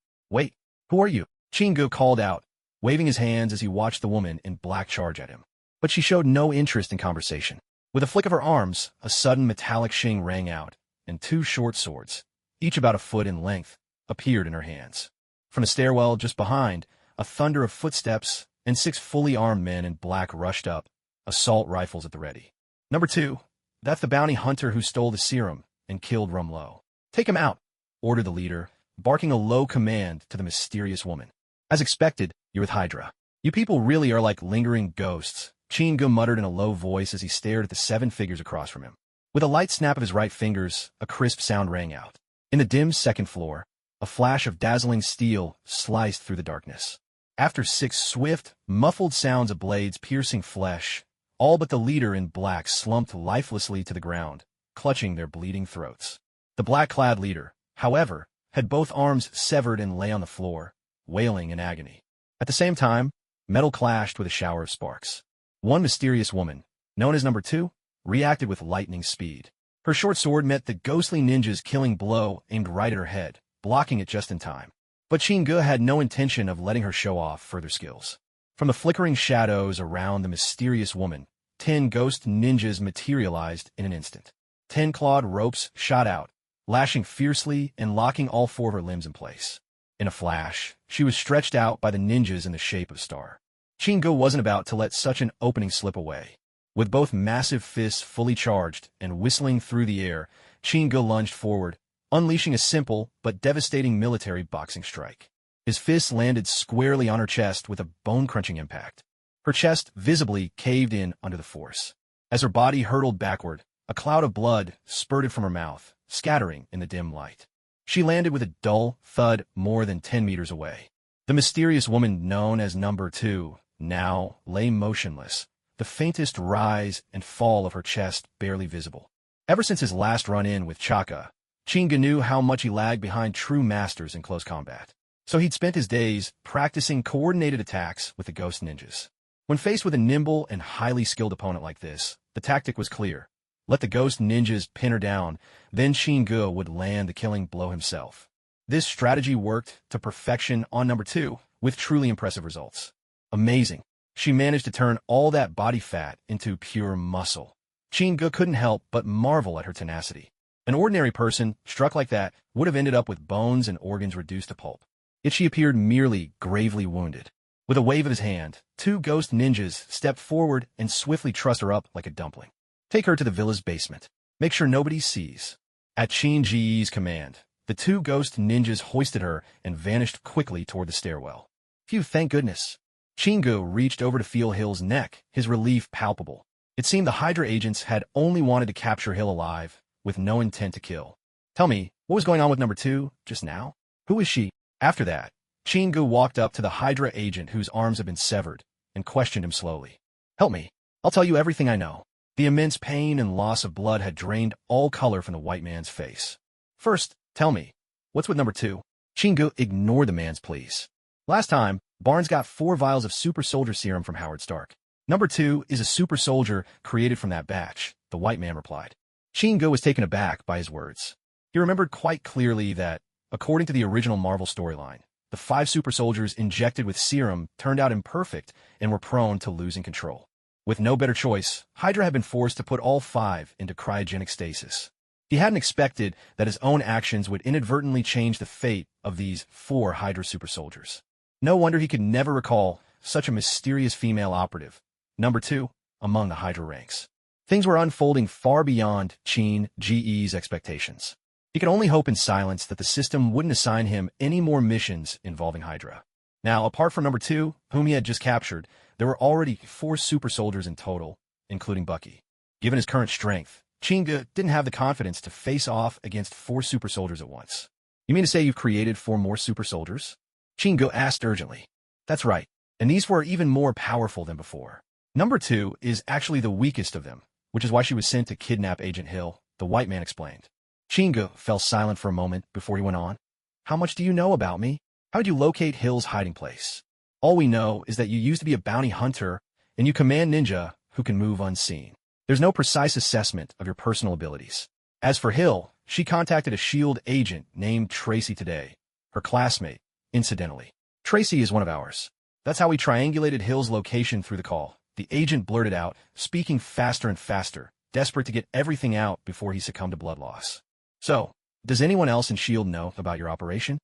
who are you? Qin-Gu called out, waving his hands as he watched the woman in black charge at him. But she showed no interest in conversation. With a flick of her arms, a sudden metallic shing rang out, and 2 short swords, each about a foot in length, appeared in her hands. From the stairwell just behind, a thunder of footsteps and 6 fully armed men in black rushed up, assault rifles at the ready. Number 2, that's the bounty hunter who stole the serum and killed Rumlow. Take him out, ordered the leader, barking a low command to the mysterious woman. As expected, you're with Hydra. You people really are like lingering ghosts, Qin-Gu muttered in a low voice as he stared at the 7 figures across from him. With a light snap of his right fingers, a crisp sound rang out. In the dim second floor, a flash of dazzling steel sliced through the darkness. After 6 swift, muffled sounds of blades piercing flesh, all but the leader in black slumped lifelessly to the ground, clutching their bleeding throats. The black-clad leader, however, had both arms severed and lay on the floor, wailing in agony. At the same time, metal clashed with a shower of sparks. One mysterious woman, known as Number 2, reacted with lightning speed. Her short sword met the ghostly ninja's killing blow aimed right at her head, blocking it just in time. But Qin-Gu had no intention of letting her show off further skills. From the flickering shadows around the mysterious woman, 10 ghost ninjas materialized in an instant. 10 clawed ropes shot out, lashing fiercely and locking all 4 of her limbs in place. In a flash, she was stretched out by the ninjas in the shape of a star. Qin-Gu wasn't about to let such an opening slip away. With both massive fists fully charged and whistling through the air, Qin-Gu lunged forward, unleashing a simple but devastating military boxing strike. His fists landed squarely on her chest with a bone-crunching impact. Her chest visibly caved in under the force. As her body hurtled backward, a cloud of blood spurted from her mouth, scattering in the dim light. She landed with a dull thud more than 10 meters away. The mysterious woman known as Number 2 now lay motionless, the faintest rise and fall of her chest barely visible. Ever since his last run-in with Chaka, Qin-Gu knew how much he lagged behind true masters in close combat. So he'd spent his days practicing coordinated attacks with the ghost ninjas. When faced with a nimble and highly skilled opponent like this, the tactic was clear. Let the ghost ninjas pin her down, then Qin-Gu would land the killing blow himself. This strategy worked to perfection on Number 2, with truly impressive results. Amazing. She managed to turn all that body fat into pure muscle. Qin-Gu couldn't help but marvel at her tenacity. An ordinary person, struck like that, would have ended up with bones and organs reduced to pulp. Yet she appeared merely gravely wounded. With a wave of his hand, 2 ghost ninjas stepped forward and swiftly trussed her up like a dumpling. Take her to the villa's basement. Make sure nobody sees. At Qin-Ji's command, the 2 ghost ninjas hoisted her and vanished quickly toward the stairwell. Phew, thank goodness. Qin-Gu reached over to feel Hill's neck, his relief palpable. It seemed the Hydra agents had only wanted to capture Hill alive, with no intent to kill. Tell me, what was going on with Number 2 just now? Who is she? After that, Qin-Gu walked up to the Hydra agent whose arms had been severed, and questioned him slowly. Help me. I'll tell you everything I know. The immense pain and loss of blood had drained all color from the white man's face. First, tell me, what's with number 2? Chingu ignored the man's pleas. Last time, Barnes got 4 vials of super soldier serum from Howard Stark. Number 2 is a super soldier created from that batch, the white man replied. Chingu was taken aback by his words. He remembered quite clearly that, according to the original Marvel storyline, the 5 super soldiers injected with serum turned out imperfect and were prone to losing control. With no better choice, Hydra had been forced to put all 5 into cryogenic stasis. He hadn't expected that his own actions would inadvertently change the fate of these 4 Hydra super soldiers. No wonder he could never recall such a mysterious female operative, number 2, among the Hydra ranks. Things were unfolding far beyond Qin Ge's expectations. He could only hope in silence that the system wouldn't assign him any more missions involving Hydra. Now, apart from number 2, whom he had just captured, there were already 4 super soldiers in total, including Bucky. Given his current strength, Chingu didn't have the confidence to face off against 4 super soldiers at once. You mean to say you've created 4 more super soldiers? Chingu asked urgently. That's right, and these 4 are even more powerful than before. Number 2 is actually the weakest of them, which is why she was sent to kidnap Agent Hill, the white man explained. Chingu fell silent for a moment before he went on. How much do you know about me? How did you locate Hill's hiding place? All we know is that you used to be a bounty hunter, and you command ninja who can move unseen. There's no precise assessment of your personal abilities. As for Hill, she contacted a S.H.I.E.L.D. agent named Tracy today, her classmate, incidentally. Tracy is one of ours. That's how we triangulated Hill's location through the call. The agent blurted out, speaking faster and faster, desperate to get everything out before he succumbed to blood loss. So, does anyone else in S.H.I.E.L.D. know about your operation?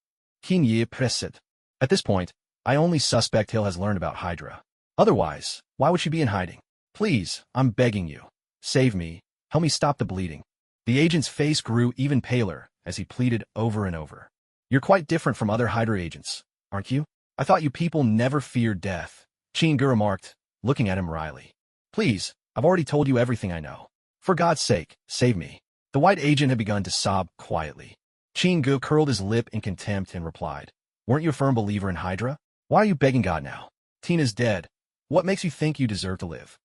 Kinye pressed. At this point, I only suspect Hill has learned about Hydra. Otherwise, why would she be in hiding? Please, I'm begging you. Save me. Help me stop the bleeding. The agent's face grew even paler as he pleaded over and over. You're quite different from other Hydra agents, aren't you? I thought you people never feared death, Chingu remarked, looking at him wryly. Please, I've already told you everything I know. For God's sake, save me. The white agent had begun to sob quietly. Chingu curled his lip in contempt and replied, Weren't you a firm believer in Hydra? Why are you begging God now? Tina's dead. What makes you think you deserve to live?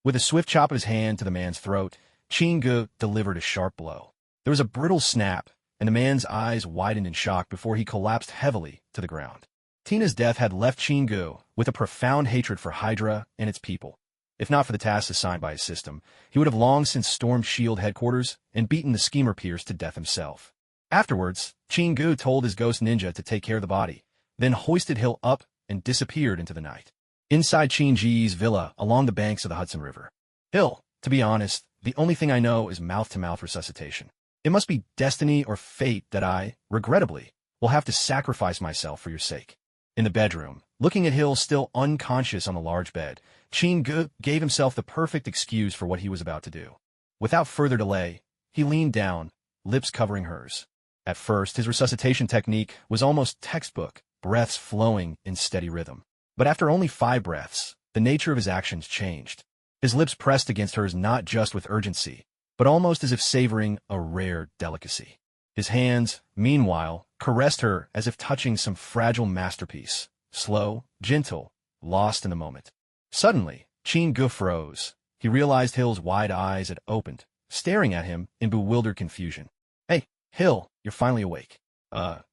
With a swift chop of his hand to the man's throat, Chingu delivered a sharp blow. There was a brittle snap, and the man's eyes widened in shock before he collapsed heavily to the ground. Tina's death had left Chingu with a profound hatred for Hydra and its people. If not for the tasks assigned by his system, he would have long since stormed S.H.I.E.L.D. headquarters and beaten the schemer Pierce to death himself. Afterwards, Chingu told his ghost ninja to take care of the body, then hoisted Hill up and disappeared into the night. Inside Qin Ji's villa along the banks of the Hudson River. Hill, to be honest, the only thing I know is mouth-to-mouth resuscitation. It must be destiny or fate that I, regrettably, will have to sacrifice myself for your sake. In the bedroom, looking at Hill still unconscious on the large bed, Chingu gave himself the perfect excuse for what he was about to do. Without further delay, he leaned down, lips covering hers. At first, his resuscitation technique was almost textbook, breaths flowing in steady rhythm. But after only 5 breaths, the nature of his actions changed. His lips pressed against hers not just with urgency, but almost as if savoring a rare delicacy. His hands, meanwhile, caressed her as if touching some fragile masterpiece, slow, gentle, lost in the moment. Suddenly, Chingu froze. He realized Hill's wide eyes had opened, staring at him in bewildered confusion. Hey, Hill, you're finally awake.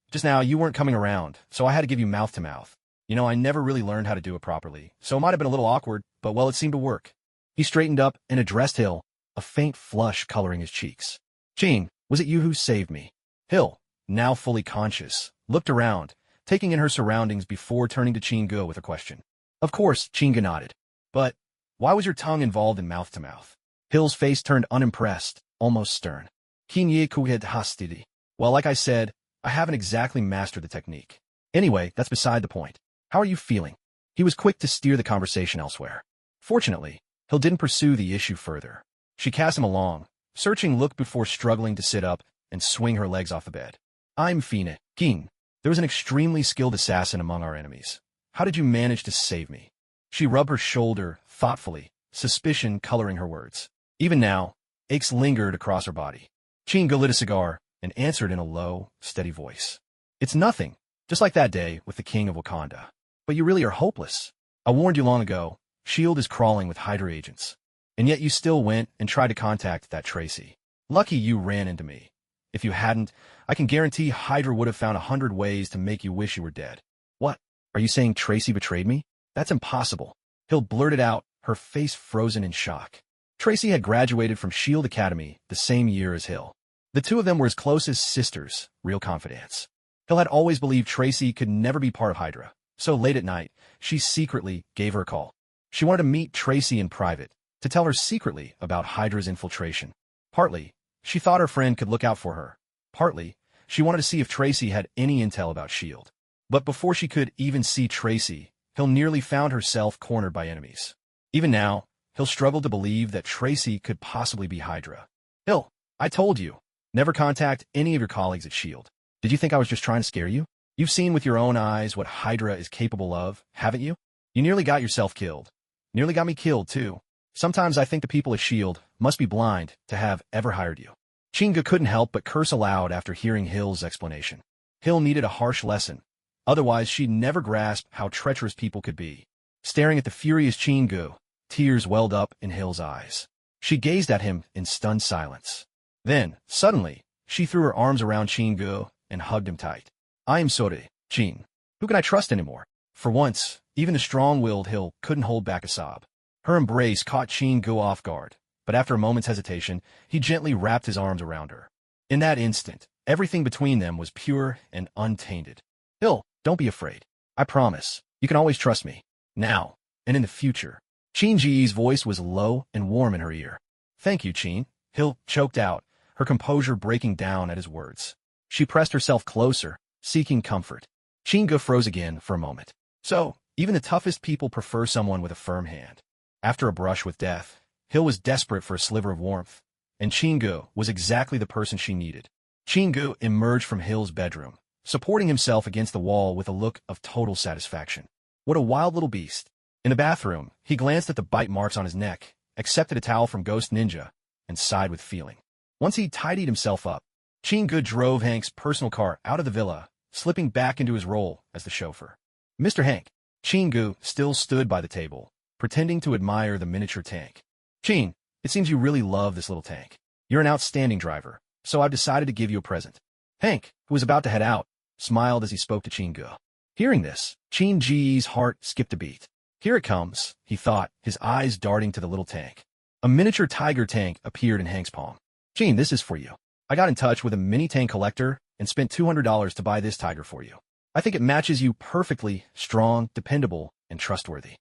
Just now you weren't coming around, so I had to give you mouth-to-mouth. You know, I never really learned how to do it properly, so it might have been a little awkward, but well, it seemed to work. He straightened up and addressed Hill, a faint flush coloring his cheeks. Chin, was it you who saved me? Hill, now fully conscious, looked around, taking in her surroundings before turning to Chingu with a question. Of course, Chingu nodded. But why was your tongue involved in mouth-to-mouth? Hill's face turned unimpressed, almost stern. Kinye kuhed hastidi. Well, like I said, I haven't exactly mastered the technique. Anyway, that's beside the point. How are you feeling? He was quick to steer the conversation elsewhere. Fortunately, Hill didn't pursue the issue further. She cast him a long, searching look before struggling to sit up and swing her legs off the bed. I'm Fina, King. There was an extremely skilled assassin among our enemies. How did you manage to save me? She rubbed her shoulder thoughtfully, suspicion coloring her words. Even now, aches lingered across her body. Chingu lit a cigar and answered in a low, steady voice. It's nothing, just like that day with the king of Wakanda. But you really are hopeless. I warned you long ago, S.H.I.E.L.D. is crawling with Hydra agents. And yet you still went and tried to contact that Tracy. Lucky you ran into me. If you hadn't, I can guarantee Hydra would have found 100 ways to make you wish you were dead. What? Are you saying Tracy betrayed me? That's impossible. Hill blurted out, her face frozen in shock. Tracy had graduated from S.H.I.E.L.D. Academy the same year as Hill. The two of them were as close as sisters, real confidants. Hill had always believed Tracy could never be part of Hydra, so late at night, she secretly gave her a call. She wanted to meet Tracy in private, to tell her secretly about Hydra's infiltration. Partly, she thought her friend could look out for her. Partly, she wanted to see if Tracy had any intel about S.H.I.E.L.D. But before she could even see Tracy, Hill nearly found herself cornered by enemies. Even now, Hill struggled to believe that Tracy could possibly be Hydra. Hill, I told you, never contact any of your colleagues at S.H.I.E.L.D. Did you think I was just trying to scare you? You've seen with your own eyes what Hydra is capable of, haven't you? You nearly got yourself killed. Nearly got me killed, too. Sometimes I think the people at S.H.I.E.L.D. must be blind to have ever hired you. Chinga couldn't help but curse aloud after hearing Hill's explanation. Hill needed a harsh lesson. Otherwise, she'd never grasp how treacherous people could be. Staring at the furious Chingu, tears welled up in Hill's eyes. She gazed at him in stunned silence. Then, suddenly, she threw her arms around Chingu and hugged him tight. I am sorry, Chin. Who can I trust anymore? For once, even the strong-willed Hill couldn't hold back a sob. Her embrace caught Chingu off guard, but after a moment's hesitation, he gently wrapped his arms around her. In that instant, everything between them was pure and untainted. Hill, don't be afraid. I promise. You can always trust me. Now, and in the future. Chin-Ji's voice was low and warm in her ear. Thank you, Chin. Hill choked out, her composure breaking down at his words. She pressed herself closer, seeking comfort. Chingu froze again for a moment. So, even the toughest people prefer someone with a firm hand. After a brush with death, Hill was desperate for a sliver of warmth, and Chingu was exactly the person she needed. Chingu emerged from Hill's bedroom, supporting himself against the wall with a look of total satisfaction. What a wild little beast. In the bathroom, he glanced at the bite marks on his neck, accepted a towel from Ghost Ninja, and sighed with feeling. Once he tidied himself up, Chingu drove Hank's personal car out of the villa, slipping back into his role as the chauffeur. Mr. Hank. Chingu still stood by the table, pretending to admire the miniature tank. Chin, it seems you really love this little tank. You're an outstanding driver, so I've decided to give you a present. Hank, who was about to head out, smiled as he spoke to Chingu. Hearing this, Chin-Ji's heart skipped a beat. Here it comes, he thought, his eyes darting to the little tank. A miniature tiger tank appeared in Hank's palm. Chin, this is for you. I got in touch with a mini tank collector and spent $200 to buy this tiger for you. I think it matches you perfectly, strong, dependable, and trustworthy.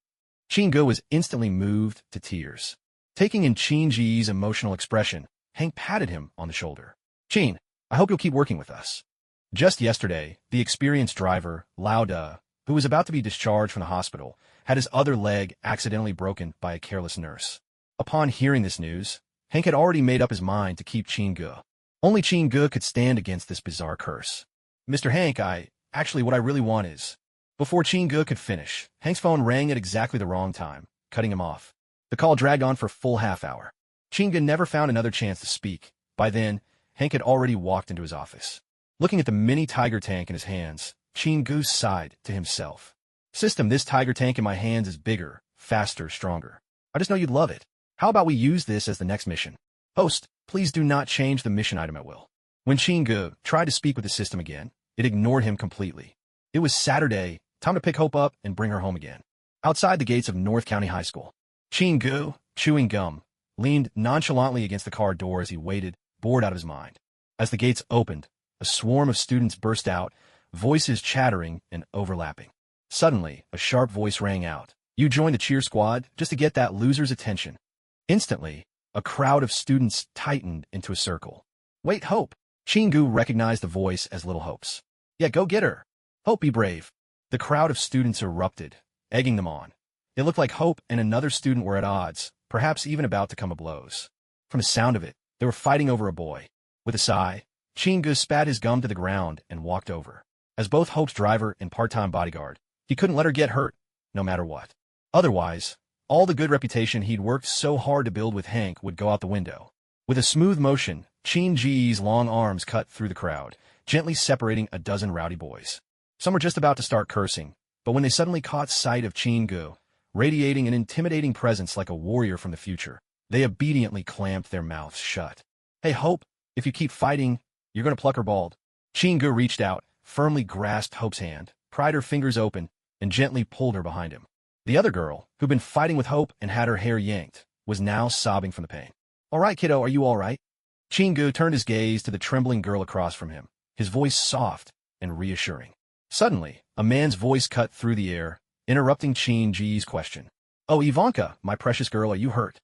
Chingu was instantly moved to tears. Taking in Chin-Ji's emotional expression, Hank patted him on the shoulder. Chin, I hope you'll keep working with us. Just yesterday, the experienced driver, Lauda, who was about to be discharged from the hospital, had his other leg accidentally broken by a careless nurse. Upon hearing this news, Hank had already made up his mind to keep Chingu. Only Chingu could stand against this bizarre curse. Mr. Hank, actually what I really want is... Before Chingu could finish, Hank's phone rang at exactly the wrong time, cutting him off. The call dragged on for a full half-hour. Chingu never found another chance to speak. By then, Hank had already walked into his office. Looking at the mini tiger tank in his hands, Chingu sighed to himself. System, this tiger tank in my hands is bigger, faster, stronger. I just know you'd love it. How about we use this as the next mission? Host, please do not change the mission item at will. When Chingu tried to speak with the system again, it ignored him completely. It was Saturday, time to pick Hope up and bring her home again. Outside the gates of North County High School, Chingu, chewing gum, leaned nonchalantly against the car door as he waited, bored out of his mind. As the gates opened, a swarm of students burst out, voices chattering and overlapping. Suddenly, a sharp voice rang out. You joined the cheer squad just to get that loser's attention. Instantly, a crowd of students tightened into a circle. Wait, Hope! Chingu recognized the voice as Little Hope's. Yeah, go get her! Hope, be brave! The crowd of students erupted, egging them on. It looked like Hope and another student were at odds, perhaps even about to come to blows. From the sound of it, they were fighting over a boy. With a sigh, Chingu spat his gum to the ground and walked over. As both Hope's driver and part-time bodyguard, he couldn't let her get hurt, no matter what. Otherwise, all the good reputation he'd worked so hard to build with Hank would go out the window. With a smooth motion, Chin-Ji's long arms cut through the crowd, gently separating a dozen rowdy boys. Some were just about to start cursing, but when they suddenly caught sight of Chingu, radiating an intimidating presence like a warrior from the future, they obediently clamped their mouths shut. Hey, Hope, if you keep fighting, You're gonna pluck her bald. Chingu reached out, firmly grasped Hope's hand, pried her fingers open, and gently pulled her behind him. The other girl, who'd been fighting with Hope and had her hair yanked, was now sobbing from the pain. All right, kiddo, are you all right? Chingu turned his gaze to the trembling girl across from him, his voice soft and reassuring. Suddenly, a man's voice cut through the air, interrupting Chingu's question. Oh, Ivanka, my precious girl, are you hurt?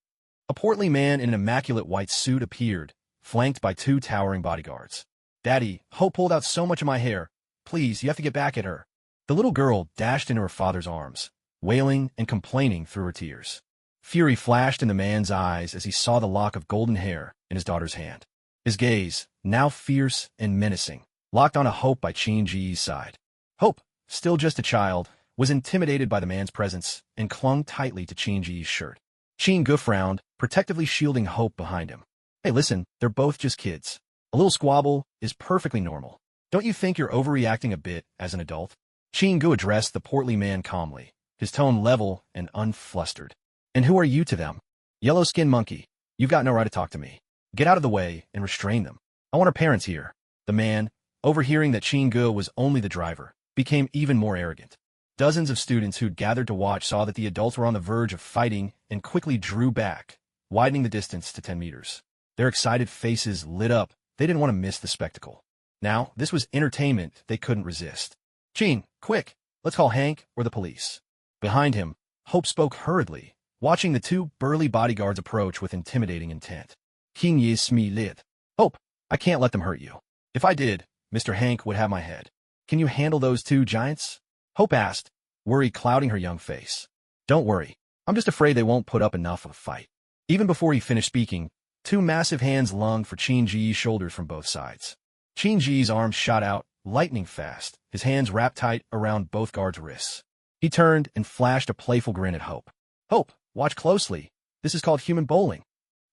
A portly man in an immaculate white suit appeared, flanked by 2 towering bodyguards. Daddy, Hope pulled out so much of my hair. Please, you have to get back at her. The little girl dashed into her father's arms, wailing and complaining through her tears. Fury flashed in the man's eyes as he saw the lock of golden hair in his daughter's hand. His gaze, now fierce and menacing, locked on a Hope by Chingu's side. Hope, still just a child, was intimidated by the man's presence and clung tightly to Chingu's shirt. Chingu frowned, protectively shielding Hope behind him. Hey, listen, they're both just kids. A little squabble is perfectly normal. Don't you think you're overreacting a bit as an adult? Chingu addressed the portly man calmly, his tone level and unflustered. And who are you to them? Yellow-skinned monkey, you've got no right to talk to me. Get out of the way and restrain them. I want our parents here. The man, overhearing that Chingu was only the driver, became even more arrogant. Dozens of students who'd gathered to watch saw that the adults were on the verge of fighting and quickly drew back, widening the distance to 10 meters. Their excited faces lit up. They didn't want to miss the spectacle. Now, this was entertainment they couldn't resist. Chin, quick, let's call Hank or the police. Behind him, Hope spoke hurriedly, watching the 2 burly bodyguards approach with intimidating intent. King Yis me lit. Hope, I can't let them hurt you. If I did, Mr. Hank would have my head. Can you handle those 2 giants? Hope asked, worry clouding her young face. Don't worry. I'm just afraid they won't put up enough of a fight. Even before he finished speaking, 2 massive hands lunged for Chingu's shoulders from both sides. Chingu's arms shot out, lightning fast, his hands wrapped tight around both guards' wrists. He turned and flashed a playful grin at Hope. Hope, watch closely. This is called human bowling.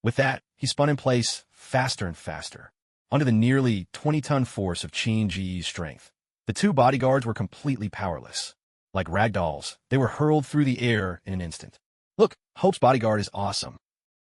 With that, he spun in place, faster and faster. Under the nearly 20-ton force of Chingu's strength, the 2 bodyguards were completely powerless. Like ragdolls, they were hurled through the air in an instant. Look, Hope's bodyguard is awesome.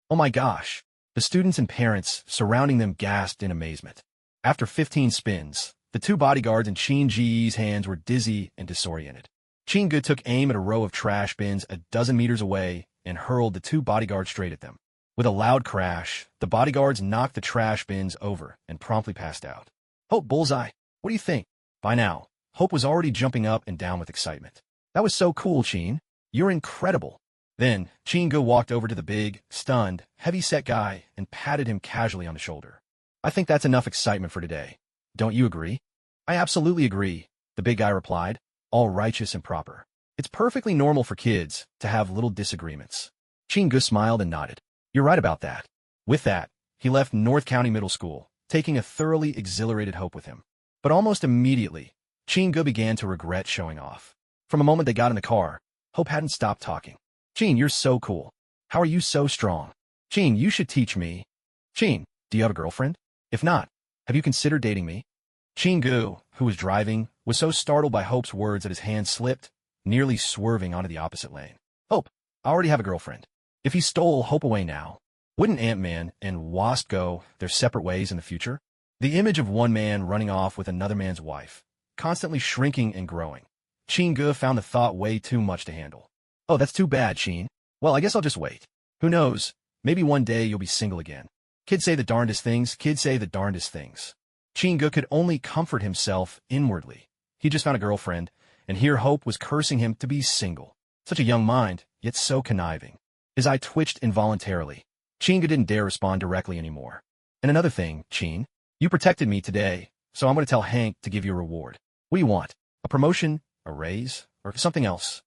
Oh my gosh. The students and parents surrounding them gasped in amazement. After 15 spins, the 2 bodyguards in Chingu's hands were dizzy and disoriented. Chingu took aim at a row of trash bins a dozen meters away and hurled the 2 bodyguards straight at them. With a loud crash, the bodyguards knocked the trash bins over and promptly passed out. Hope, bullseye. What do you think? By now, Hope was already jumping up and down with excitement. That was so cool, Chin. You're incredible. Then, Chingu walked over to the big, stunned, heavy-set guy and patted him casually on the shoulder. I think that's enough excitement for today. Don't you agree? I absolutely agree, the big guy replied, all righteous and proper. It's perfectly normal for kids to have little disagreements. Chingu smiled and nodded. You're right about that. With that, he left North County Middle School, taking a thoroughly exhilarated Hope with him. But almost immediately, Chingu began to regret showing off. From the moment they got in the car, Hope hadn't stopped talking. Chin, you're so cool. How are you so strong? Chin, you should teach me. Chin, do you have a girlfriend? If not, have you considered dating me? Chingu, who was driving, was so startled by Hope's words that his hand slipped, nearly swerving onto the opposite lane. Hope, I already have a girlfriend. If he stole Hope away now, wouldn't Ant-Man and Wasp go their separate ways in the future? The image of one man running off with another man's wife, constantly shrinking and growing. Chingu found the thought way too much to handle. Oh, that's too bad, Chin. Well, I guess I'll just wait. Who knows? Maybe one day you'll be single again. Kids say the darndest things. Kids say the darndest things. Chingu could only comfort himself inwardly. He just found a girlfriend, and here Hope was cursing him to be single. Such a young mind, yet so conniving. His eye twitched involuntarily. Chingu didn't dare respond directly anymore. And another thing, Chin, you protected me today, so I'm going to tell Hank to give you a reward. What do you want? A promotion? A raise? Or something else?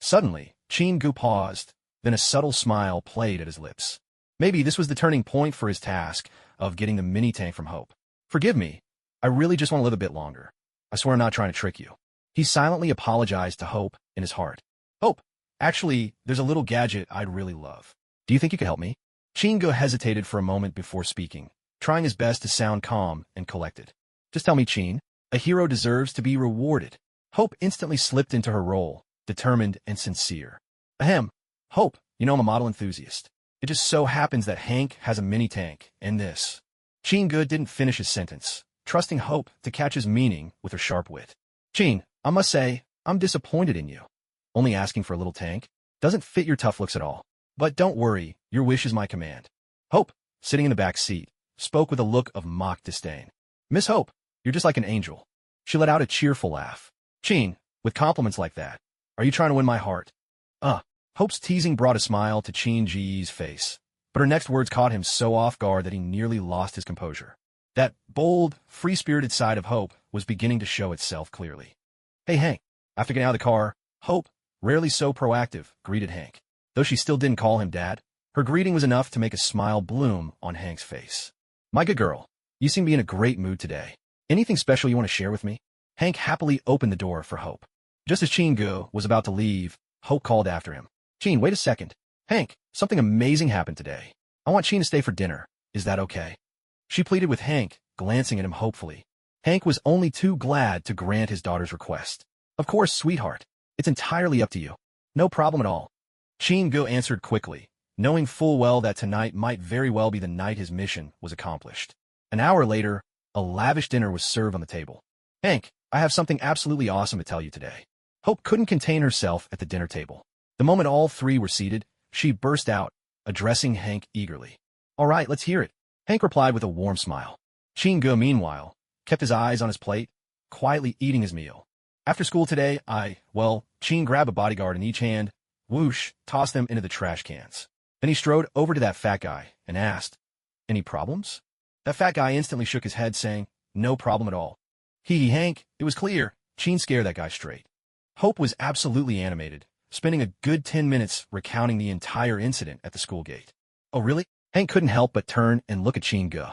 Suddenly, Chingu paused, then a subtle smile played at his lips. Maybe this was the turning point for his task of getting the mini-tank from Hope. Forgive me. I really just want to live a bit longer. I swear I'm not trying to trick you. He silently apologized to Hope in his heart. Hope, actually, there's a little gadget I'd really love. Do you think you could help me? Chingu hesitated for a moment before speaking, trying his best to sound calm and collected. Just tell me, Chin. A hero deserves to be rewarded. Hope instantly slipped into her role, determined and sincere. Ahem. Hope, you know I'm a model enthusiast. It just so happens that Hank has a mini-tank, and this. Chingu didn't finish his sentence, trusting Hope to catch his meaning with her sharp wit. Chin, I must say, I'm disappointed in you. Only asking for a little tank doesn't fit your tough looks at all. But don't worry, your wish is my command. Hope, sitting in the back seat, spoke with a look of mock disdain. Miss Hope, you're just like an angel. She let out a cheerful laugh. Chin, with compliments like that, are you trying to win my heart? Hope's teasing brought a smile to Chin Ji's face, but her next words caught him so off guard that he nearly lost his composure. That bold, free-spirited side of Hope was beginning to show itself clearly. Hey, Hank. After getting out of the car, Hope, rarely so proactive, greeted Hank. Though she still didn't call him Dad, her greeting was enough to make a smile bloom on Hank's face. My good girl, you seem to be in a great mood today. Anything special you want to share with me? Hank happily opened the door for Hope. Just as Chin-gu was about to leave, Hope called after him. Chin, wait a second. Hank, something amazing happened today. I want Chin to stay for dinner. Is that okay? She pleaded with Hank, glancing at him hopefully. Hank was only too glad to grant his daughter's request. Of course, sweetheart. It's entirely up to you. No problem at all. Chin-gu answered quickly, knowing full well that tonight might very well be the night his mission was accomplished. An hour later, a lavish dinner was served on the table. Hank, I have something absolutely awesome to tell you today. Hope couldn't contain herself at the dinner table. The moment all three were seated, she burst out, addressing Hank eagerly. All right, let's hear it. Hank replied with a warm smile. Chin-gu, meanwhile, kept his eyes on his plate, quietly eating his meal. After school today, Chin grabbed a bodyguard in each hand, whoosh, tossed them into the trash cans. Then he strode over to that fat guy and asked, Any problems? That fat guy instantly shook his head, saying, No problem at all. Hank, it was clear. Chin scared that guy straight. Hope was absolutely animated, spending a good 10 minutes recounting the entire incident at the school gate. Oh, really? Hank couldn't help but turn and look at Chin-gu.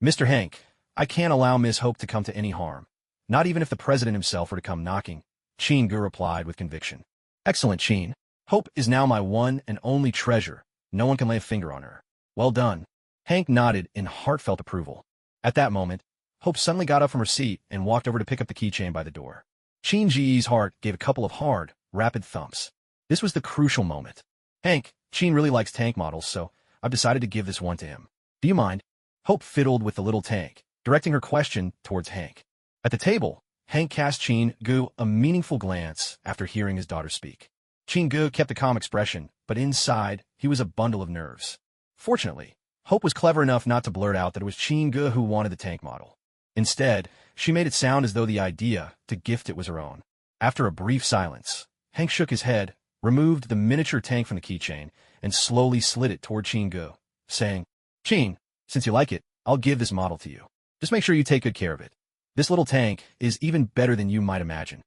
Mr. Hank, I can't allow Miss Hope to come to any harm. Not even if the president himself were to come knocking, Chin-gu replied with conviction. Excellent, Chin. Hope is now my one and only treasure. No one can lay a finger on her. Well done. Hank nodded in heartfelt approval. At that moment, Hope suddenly got up from her seat and walked over to pick up the keychain by the door. Chin Ji's heart gave a couple of hard, rapid thumps. This was the crucial moment. Hank, Chin really likes tank models, so I've decided to give this one to him. Do you mind? Hope fiddled with the little tank, directing her question towards Hank. At the table, Hank cast Chin-gu a meaningful glance after hearing his daughter speak. Chin-gu kept a calm expression, but inside, he was a bundle of nerves. Fortunately, Hope was clever enough not to blurt out that it was Chin-gu who wanted the tank model. Instead, she made it sound as though the idea to gift it was her own. After a brief silence, Hank shook his head, removed the miniature tank from the keychain, and slowly slid it toward Chin-gu, saying, Chin, since you like it, I'll give this model to you. Just make sure you take good care of it. This little tank is even better than you might imagine.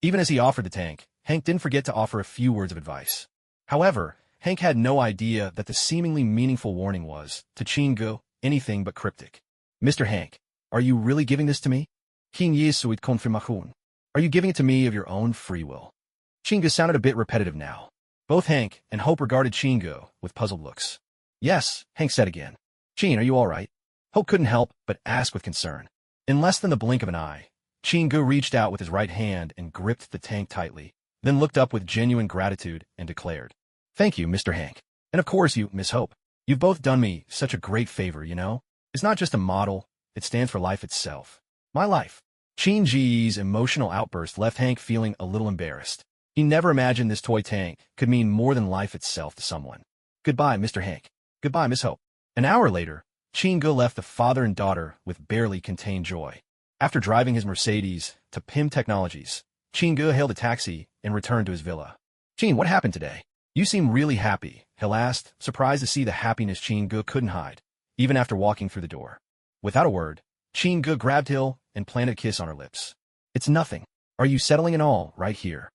Even as he offered the tank, Hank didn't forget to offer a few words of advice. However, Hank had no idea that the seemingly meaningful warning was, to Chin-gu, anything but cryptic. Mr. Hank, are you really giving this to me? Are you giving it to me of your own free will? Chin-gu sounded a bit repetitive now. Both Hank and Hope regarded Chin-gu with puzzled looks. Yes, Hank said again. Chin, are you all right? Hope couldn't help but ask with concern. In less than the blink of an eye, Chin-gu reached out with his right hand and gripped the tank tightly, then looked up with genuine gratitude and declared, Thank you, Mr. Hank. And of course you, Miss Hope. You've both done me such a great favor, you know? It's not just a model, it stands for life itself. My life. Chin Ji's emotional outburst left Hank feeling a little embarrassed. He never imagined this toy tank could mean more than life itself to someone. Goodbye, Mr. Hank. Goodbye, Miss Hope. An hour later, Chin-gu left the father and daughter with barely contained joy. After driving his Mercedes to PIM Technologies, Chin-gu hailed a taxi and returned to his villa. Chin, what happened today? You seem really happy, Hill asked, surprised to see the happiness Chin-gu couldn't hide, even after walking through the door. Without a word, Chin-gu grabbed Hill and planted a kiss on her lips. It's nothing. Are you settling in all right here?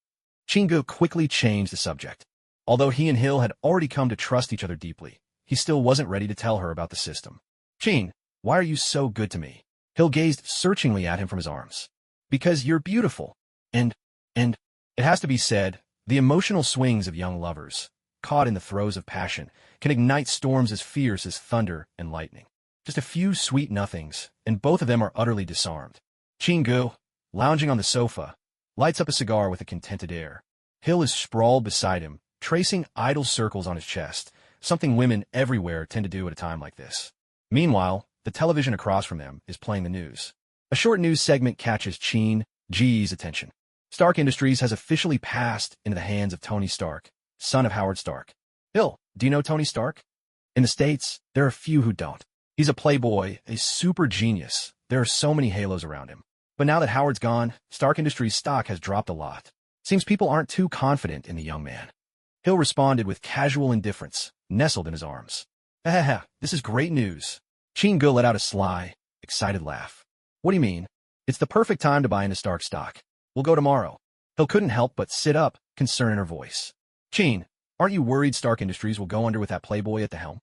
Chin-gu quickly changed the subject. Although he and Hill had already come to trust each other deeply, he still wasn't ready to tell her about the system. Chin, why are you so good to me? Hill gazed searchingly at him from his arms. Because you're beautiful. And, it has to be said, the emotional swings of young lovers, caught in the throes of passion, can ignite storms as fierce as thunder and lightning. Just a few sweet nothings, and both of them are utterly disarmed. Chin-gu, lounging on the sofa, lights up a cigar with a contented air. Hill is sprawled beside him, tracing idle circles on his chest, something women everywhere tend to do at a time like this. Meanwhile, the television across from them is playing the news. A short news segment catches Chin Ji's attention. Stark Industries has officially passed into the hands of Tony Stark, son of Howard Stark. Hill, do you know Tony Stark? In the States, there are few who don't. He's a playboy, a super genius. There are so many halos around him. But now that Howard's gone, Stark Industries' stock has dropped a lot. Seems people aren't too confident in the young man. Hill responded with casual indifference, nestled in his arms. This is great news. Chin let out a sly, excited laugh. What do you mean? It's the perfect time to buy into Stark stock. We'll go tomorrow. Hill couldn't help but sit up, concern in her voice. Chin, aren't you worried Stark Industries will go under with that playboy at the helm?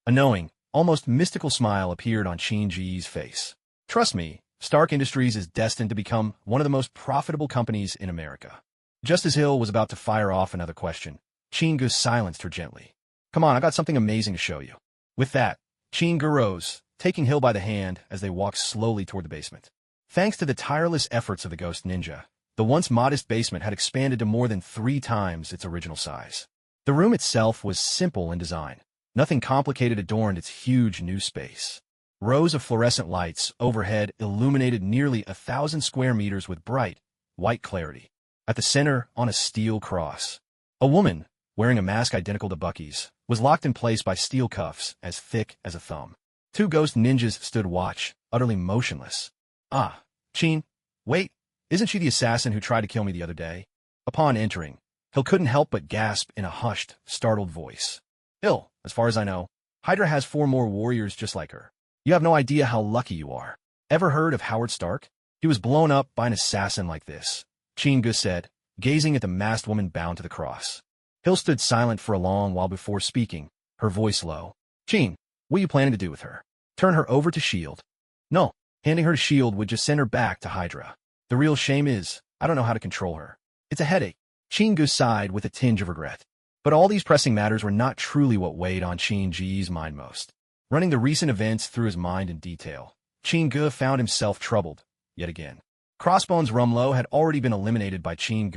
A knowing, almost mystical smile appeared on Chin Ji's face. Trust me, Stark Industries is destined to become one of the most profitable companies in America. Just as Hill was about to fire off another question, Chin silenced her gently. Come on, I got something amazing to show you. With that, Chin rose, taking Hill by the hand as they walked slowly toward the basement. Thanks to the tireless efforts of the Ghost Ninja, the once modest basement had expanded to more than 3 times its original size. The room itself was simple in design. Nothing complicated adorned its huge new space. Rows of fluorescent lights overhead illuminated nearly 1,000 square meters with bright, white clarity. At the center, on a steel cross, a woman, wearing a mask identical to Bucky's, was locked in place by steel cuffs as thick as a thumb. 2 ghost ninjas stood watch, utterly motionless. Ah, Chin, wait, isn't she the assassin who tried to kill me the other day? Upon entering, Hill couldn't help but gasp in a hushed, startled voice. Hill, as far as I know, Hydra has 4 more warriors just like her. You have no idea how lucky you are. Ever heard of Howard Stark? He was blown up by an assassin like this, Chin said, gazing at the masked woman bound to the cross. Hill stood silent for a long while before speaking, her voice low. Chin, what are you planning to do with her? Turn her over to S.H.I.E.L.D.? No, handing her to S.H.I.E.L.D. would just send her back to Hydra. The real shame is, I don't know how to control her. It's a headache. Chin sighed with a tinge of regret. But all these pressing matters were not truly what weighed on Chin Ji's mind most. Running the recent events through his mind in detail, Chin found himself troubled, yet again. Crossbones Rumlow had already been eliminated by Chin,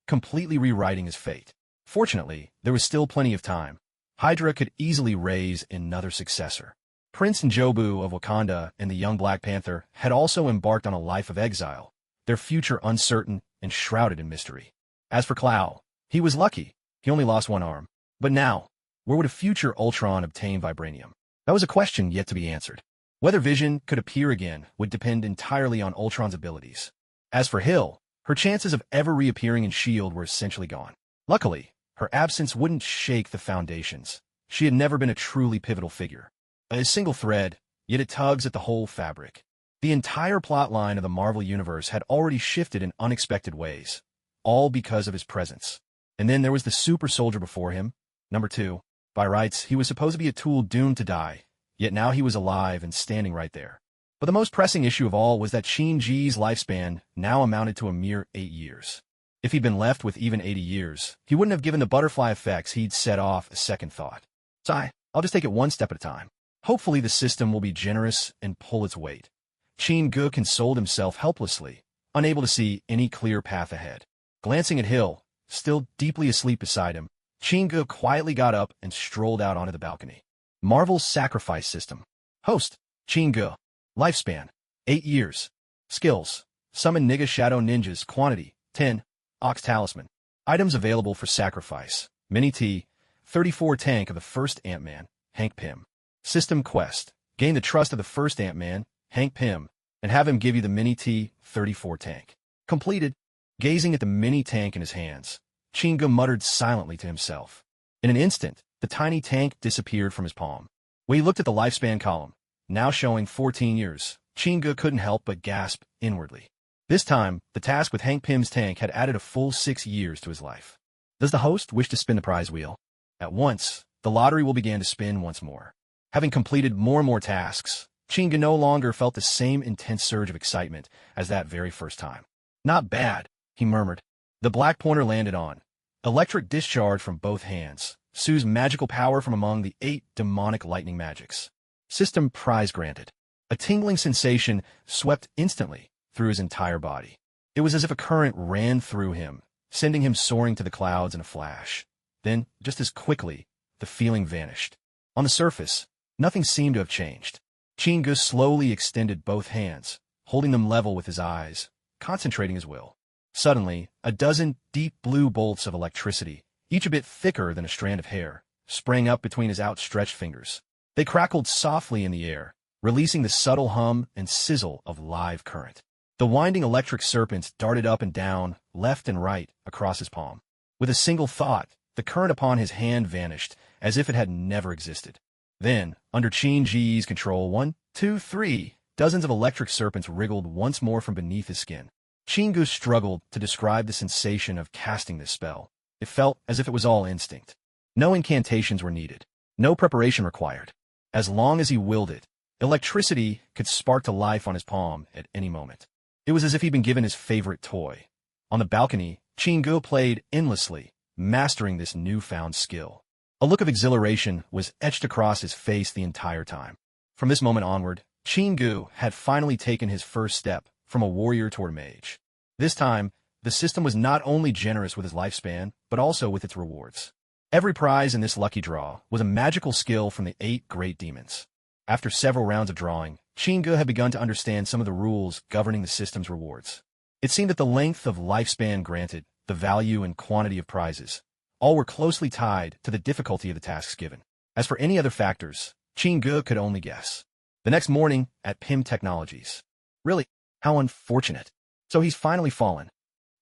completely rewriting his fate. Fortunately, there was still plenty of time. Hydra could easily raise another successor. Prince Njobu of Wakanda and the young Black Panther had also embarked on a life of exile, their future uncertain and shrouded in mystery. As for Clow, he was lucky. He only lost 1 arm. But now, where would a future Ultron obtain vibranium? That was a question yet to be answered. Whether Vision could appear again would depend entirely on Ultron's abilities. As for Hill, her chances of ever reappearing in S.H.I.E.L.D. were essentially gone. Luckily, her absence wouldn't shake the foundations. She had never been a truly pivotal figure. A single thread, yet it tugs at the whole fabric. The entire plotline of the Marvel Universe had already shifted in unexpected ways, all because of his presence. And then there was the super soldier before him, number 2. By rights, he was supposed to be a tool doomed to die, yet now he was alive and standing right there. But the most pressing issue of all was that Chin Ji's lifespan now amounted to a mere 8 years. If he'd been left with even 80 years, he wouldn't have given the butterfly effects he'd set off a second thought. So I'll just take it one step at a time. Hopefully the system will be generous and pull its weight. Chin consoled himself helplessly, unable to see any clear path ahead. Glancing at Hill, still deeply asleep beside him, Chin quietly got up and strolled out onto the balcony. Marvel's sacrifice system. Host, Chin. Lifespan, 8 years. Skills, summon Nigga Shadow Ninjas. Quantity, 10. Ox Talisman. Items available for sacrifice. Mini T, 34 tank of the first Ant-Man, Hank Pym. System quest. Gain the trust of the first Ant-Man, Hank Pym, and have him give you the Mini T, 34 tank. Completed. Gazing at the mini tank in his hands, Chin muttered silently to himself. In an instant, the tiny tank disappeared from his palm. When he looked at the lifespan column, now showing 14 years, Chin couldn't help but gasp inwardly. This time, the task with Hank Pym's tank had added a full 6 years to his life. Does the host wish to spin the prize wheel? At once, the lottery will begin to spin once more. Having completed more and more tasks, Chin no longer felt the same intense surge of excitement as that very first time. Not bad, he murmured. The black pointer landed on. Electric discharge from both hands. Sue's magical power from among the 8 demonic lightning magics. System prize granted. A tingling sensation swept instantly through his entire body. It was as if a current ran through him, sending him soaring to the clouds in a flash. Then, just as quickly, the feeling vanished. On the surface, nothing seemed to have changed. Chin slowly extended both hands, holding them level with his eyes, concentrating his will. Suddenly, a dozen deep blue bolts of electricity, each a bit thicker than a strand of hair, sprang up between his outstretched fingers. They crackled softly in the air, releasing the subtle hum and sizzle of live current. The winding electric serpents darted up and down, left and right, across his palm. With a single thought, the current upon his hand vanished, as if it had never existed. Then, under Qin Ji's control, 1, 2, 3, dozens of electric serpents wriggled once more from beneath his skin. Qin struggled to describe the sensation of casting this spell. It felt as if it was all instinct. No incantations were needed. No preparation required. As long as he willed it, electricity could spark to life on his palm at any moment. It was as if he'd been given his favorite toy. On the balcony, Qin played endlessly, mastering this newfound skill. A look of exhilaration was etched across his face the entire time. From this moment onward, Qin had finally taken his first step from a warrior toward a mage. This time, the system was not only generous with his lifespan, but also with its rewards. Every prize in this lucky draw was a magical skill from the 8 great demons. After several rounds of drawing, Qin had begun to understand some of the rules governing the system's rewards. It seemed that the length of lifespan granted, the value and quantity of prizes, all were closely tied to the difficulty of the tasks given. As for any other factors, Qin could only guess. The next morning, at PIM Technologies. Really, how unfortunate. So he's finally fallen.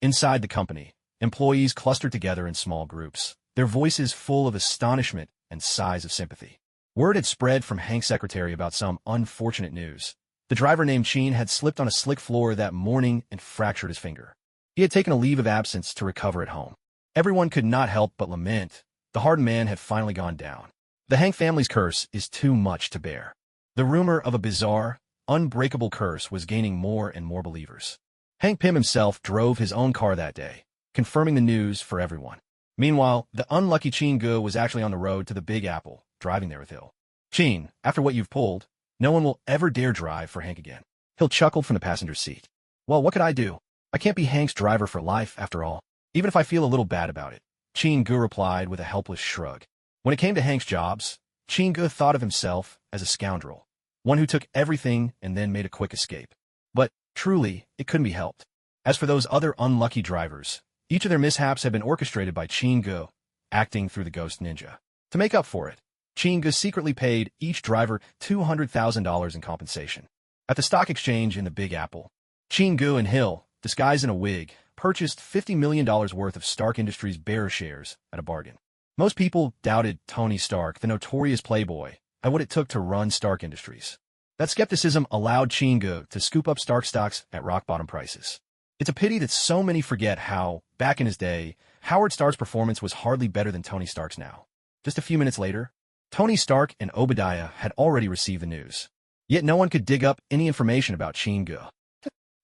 Inside the company, employees clustered together in small groups, their voices full of astonishment and sighs of sympathy. Word had spread from Hank's secretary about some unfortunate news. The driver named Qin had slipped on a slick floor that morning and fractured his finger. He had taken a leave of absence to recover at home. Everyone could not help but lament. The hardened man had finally gone down. The Hank family's curse is too much to bear. The rumor of a bizarre, unbreakable curse was gaining more and more believers. Hank Pym himself drove his own car that day, confirming the news for everyone. Meanwhile, the unlucky Qin was actually on the road to the Big Apple, driving there with Hill. Qin, after what you've pulled, no one will ever dare drive for Hank again. Hill chuckled from the passenger seat. Well, what could I do? I can't be Hank's driver for life, after all. Even if I feel a little bad about it, Qin replied with a helpless shrug. When it came to Hank's jobs, Qin thought of himself as a scoundrel, one who took everything and then made a quick escape. But, truly, it couldn't be helped. As for those other unlucky drivers, each of their mishaps had been orchestrated by Qin acting through the ghost ninja. To make up for it, Qin secretly paid each driver $200,000 in compensation. At the stock exchange in the Big Apple, Qin and Hill, disguised in a wig, purchased $50 million worth of Stark Industries bearer shares at a bargain. Most people doubted Tony Stark, the notorious playboy, and what it took to run Stark Industries. That skepticism allowed Qin to scoop up Stark stocks at rock-bottom prices. It's a pity that so many forget how, back in his day, Howard Stark's performance was hardly better than Tony Stark's now. Just a few minutes later, Tony Stark and Obadiah had already received the news. Yet no one could dig up any information about Qin.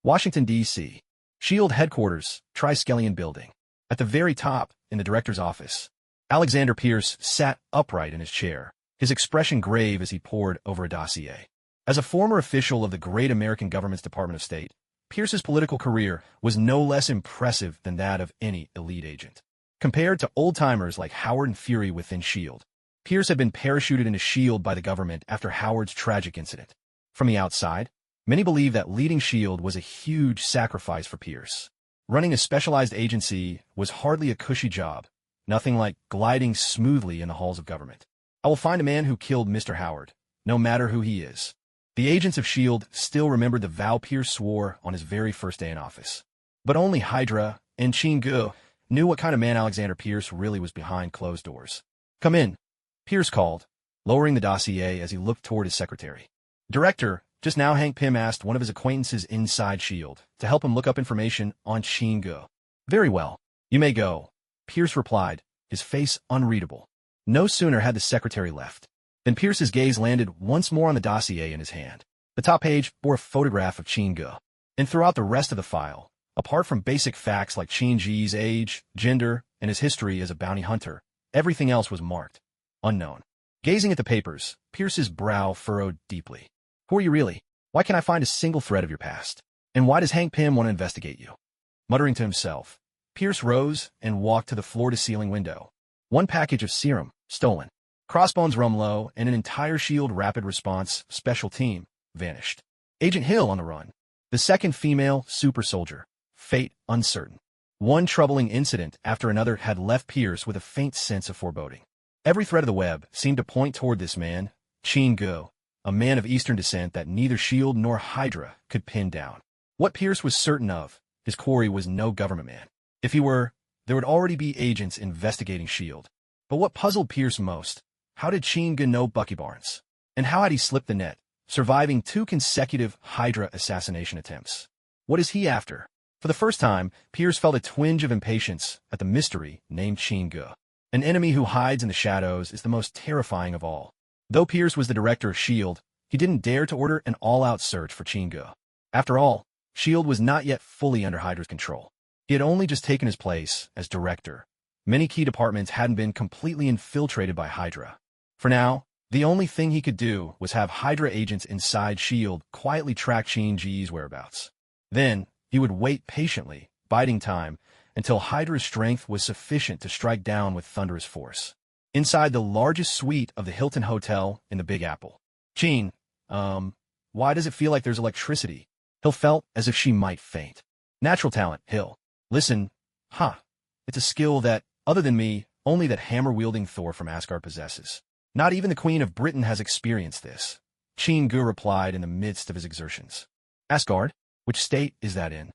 Washington, D.C. SHIELD headquarters, Triskelion building. At the very top, in the director's office, Alexander Pierce sat upright in his chair, his expression grave as he pored over a dossier. As a former official of the great American government's Department of State, Pierce's political career was no less impressive than that of any elite agent. Compared to old-timers like Howard and Fury within SHIELD, Pierce had been parachuted into SHIELD by the government after Howard's tragic incident. From the outside, many believe that leading SHIELD was a huge sacrifice for Pierce. Running a specialized agency was hardly a cushy job, nothing like gliding smoothly in the halls of government. I will find a man who killed Mr. Howard, no matter who he is. The agents of SHIELD still remembered the vow Pierce swore on his very first day in office. But only Hydra and Qin knew what kind of man Alexander Pierce really was behind closed doors. Come in, Pierce called, lowering the dossier as he looked toward his secretary. Director, just now Hank Pym asked one of his acquaintances inside SHIELD to help him look up information on Qin. Very well, you may go, Pierce replied, his face unreadable. No sooner had the secretary left than Pierce's gaze landed once more on the dossier in his hand. The top page bore a photograph of Qin. And throughout the rest of the file, apart from basic facts like Qin's age, gender, and his history as a bounty hunter, everything else was marked unknown. Gazing at the papers, Pierce's brow furrowed deeply. Who are you really? Why can't I find a single thread of your past? And why does Hank Pym want to investigate you? Muttering to himself, Pierce rose and walked to the floor-to-ceiling window. One package of Serum, stolen. Crossbones Rumlow and an entire SHIELD rapid response special team vanished. Agent Hill on the run. The second female super soldier. Fate uncertain. One troubling incident after another had left Pierce with a faint sense of foreboding. Every thread of the web seemed to point toward this man, Go, a man of Eastern descent that neither S.H.I.E.L.D. nor Hydra could pin down. What Pierce was certain of, his quarry was no government man. If he were, there would already be agents investigating S.H.I.E.L.D. But what puzzled Pierce most, how did Go know Bucky Barnes? And how had he slipped the net, surviving 2 consecutive Hydra assassination attempts? What is he after? For the first time, Pierce felt a twinge of impatience at the mystery named Go. An enemy who hides in the shadows is the most terrifying of all. Though Pierce was the director of S.H.I.E.L.D., he didn't dare to order an all-out search for Go. After all, S.H.I.E.L.D. was not yet fully under Hydra's control. He had only just taken his place as director. Many key departments hadn't been completely infiltrated by Hydra. For now, the only thing he could do was have Hydra agents inside S.H.I.E.L.D. quietly track Gee's whereabouts. Then, he would wait patiently, biding time, until Hydra's strength was sufficient to strike down with thunderous force. Inside the largest suite of the Hilton Hotel in the Big Apple. Why does it feel like there's electricity? Hill felt as if she might faint. Natural talent, Hill. Listen, it's a skill that, other than me, only that hammer-wielding Thor from Asgard possesses. Not even the Queen of Britain has experienced this. Go replied in the midst of his exertions. Asgard? Which state is that in?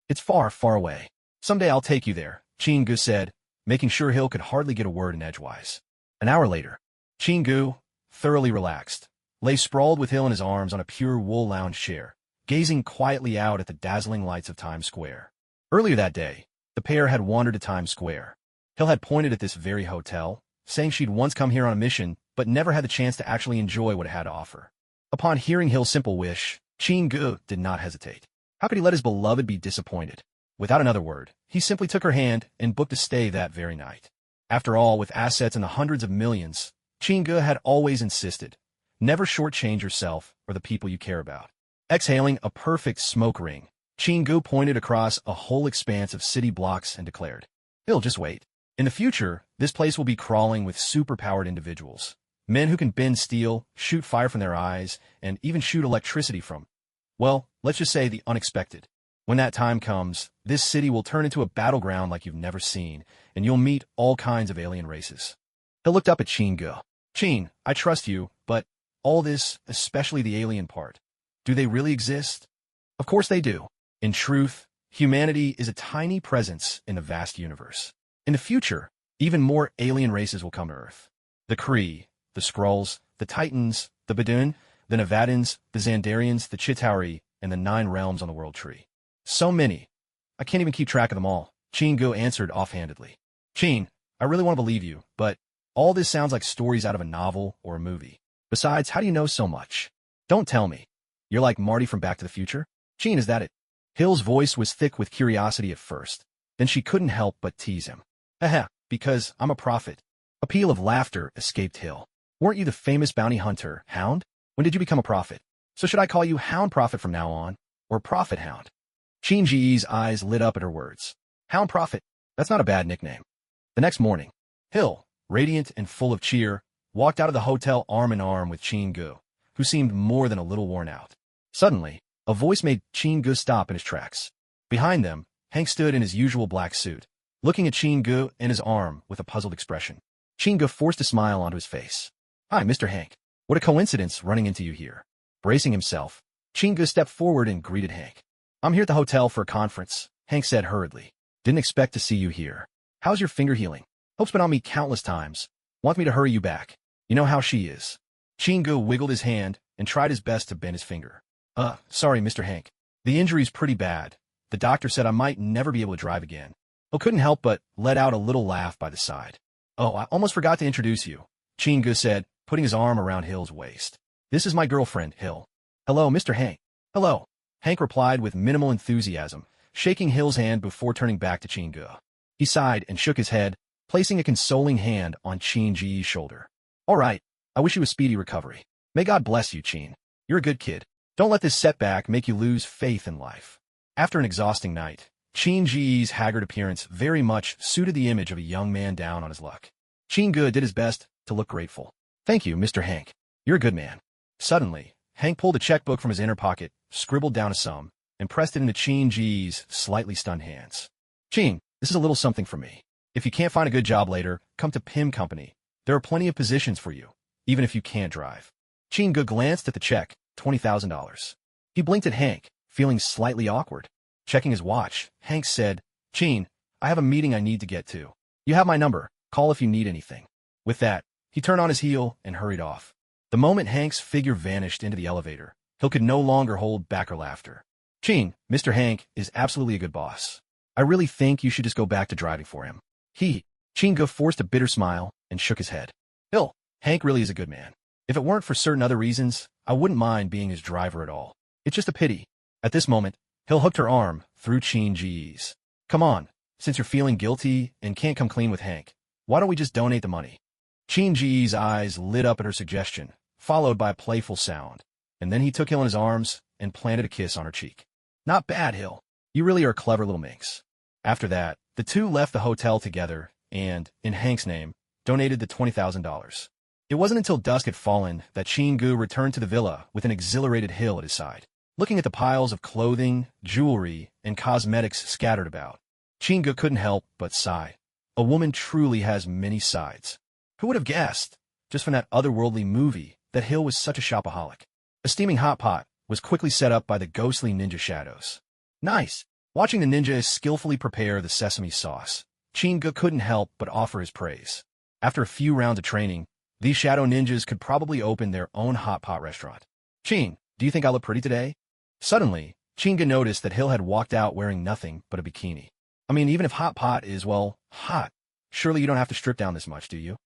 It's far, far away. Someday I'll take you there, Go said, making sure Hill could hardly get a word in edgewise. An hour later, Go, thoroughly relaxed, lay sprawled with Hill in his arms on a pure wool lounge chair, gazing quietly out at the dazzling lights of Times Square. Earlier that day, the pair had wandered to Times Square. Hill had pointed at this very hotel, saying she'd once come here on a mission, but never had the chance to actually enjoy what it had to offer. Upon hearing Hill's simple wish, Go did not hesitate. How could he let his beloved be disappointed? Without another word, he simply took her hand and booked a stay that very night. After all, with assets in the hundreds of millions, Go had always insisted, never shortchange yourself or the people you care about. Exhaling a perfect smoke ring, Go pointed across a whole expanse of city blocks and declared, "Hill, just wait. In the future, this place will be crawling with superpowered individuals. Men who can bend steel, shoot fire from their eyes, and even shoot electricity from, well, let's just say the unexpected. When that time comes, this city will turn into a battleground like you've never seen, and you'll meet all kinds of alien races." Hill looked up at Go. I trust you, but all this, especially the alien part, do they really exist? Of course they do. In truth, humanity is a tiny presence in the vast universe. In the future, even more alien races will come to Earth. The Kree, the Skrulls, the Titans, the Badun, the Nevadans, the Xandarians, the Chitauri, and the 9 realms on the World Tree. So many. I can't even keep track of them all, Go answered offhandedly. I really want to believe you, but all this sounds like stories out of a novel or a movie. Besides, how do you know so much? Don't tell me. You're like Marty from Back to the Future? Is that it? Hill's voice was thick with curiosity at first. Then she couldn't help but tease him. Because I'm a prophet. A peal of laughter escaped Hill. Weren't you the famous bounty hunter, Hound? When did you become a prophet? So should I call you Hound Prophet from now on? Or Prophet Hound? Gee's eyes lit up at her words. Hound Prophet. That's not a bad nickname. The next morning, Hill, radiant and full of cheer, walked out of the hotel arm in arm with Go, who seemed more than a little worn out. Suddenly, a voice made Go stop in his tracks. Behind them, Hank stood in his usual black suit, looking at Go and his arm with a puzzled expression. Go forced a smile onto his face. "Hi, Mr. Hank. What a coincidence running into you here." Bracing himself, Go stepped forward and greeted Hank. "I'm here at the hotel for a conference," Hank said hurriedly. "Didn't expect to see you here. How's your finger healing? Hope's been on me countless times. Wants me to hurry you back. You know how she is." Go wiggled his hand and tried his best to bend his finger. Sorry, Mr. Hank. The injury's pretty bad. The doctor said I might never be able to drive again." Couldn't help but let out a little laugh by the side. "I almost forgot to introduce you," Go said, putting his arm around Hill's waist. "This is my girlfriend, Hill." "Hello, Mr. Hank." "Hello," Hank replied with minimal enthusiasm, shaking Hill's hand before turning back to Go. He sighed and shook his head, placing a consoling hand on Gee's shoulder. "All right, I wish you a speedy recovery. May God bless you, You're a good kid. Don't let this setback make you lose faith in life." After an exhausting night, Gee's haggard appearance very much suited the image of a young man down on his luck. Go did his best to look grateful. "Thank you, Mr. Hank. You're a good man." Suddenly, Hank pulled a checkbook from his inner pocket scribbled down a sum, and pressed it into Qin Ji's slightly stunned hands. Qin, this is a little something for me. If you can't find a good job later, come to Pim Company. There are plenty of positions for you, even if you can't drive. Qin Ge glanced at the check, $20,000. He blinked at Hank, feeling slightly awkward. Checking his watch, Hank said, Qin, I have a meeting I need to get to. You have my number. Call if you need anything. With that, he turned on his heel and hurried off. The moment Hank's figure vanished into the elevator, Hill could no longer hold back her laughter. Qin, Mr. Hank is absolutely a good boss. I really think you should just go back to driving for him. Qin Ge forced a bitter smile and shook his head. Hill, Hank really is a good man. If it weren't for certain other reasons, I wouldn't mind being his driver at all. It's just a pity. At this moment, Hill hooked her arm through Qin Ji's. Come on, since you're feeling guilty and can't come clean with Hank, why don't we just donate the money? Qin Ji's eyes lit up at her suggestion, followed by a playful sound, and then he took Hill in his arms and planted a kiss on her cheek. Not bad, Hill. You really are a clever little minx. After that, the two left the hotel together and, in Hank's name, donated the $20,000. It wasn't until dusk had fallen that Qin Ge returned to the villa with an exhilarated Hill at his side. Looking at the piles of clothing, jewelry, and cosmetics scattered about, Qin Ge couldn't help but sigh. A woman truly has many sides. Who would have guessed, just from that otherworldly movie, that Hill was such a shopaholic? A steaming hot pot was quickly set up by the ghostly ninja shadows. Nice! Watching the ninja skillfully prepare the sesame sauce, Qin Ge couldn't help but offer his praise. After a few rounds of training, these shadow ninjas could probably open their own hot pot restaurant. Qin, do you think I look pretty today? Suddenly, Qin Ge noticed that Hill had walked out wearing nothing but a bikini. I mean, even if hot pot is, well, hot, surely you don't have to strip down this much, do you?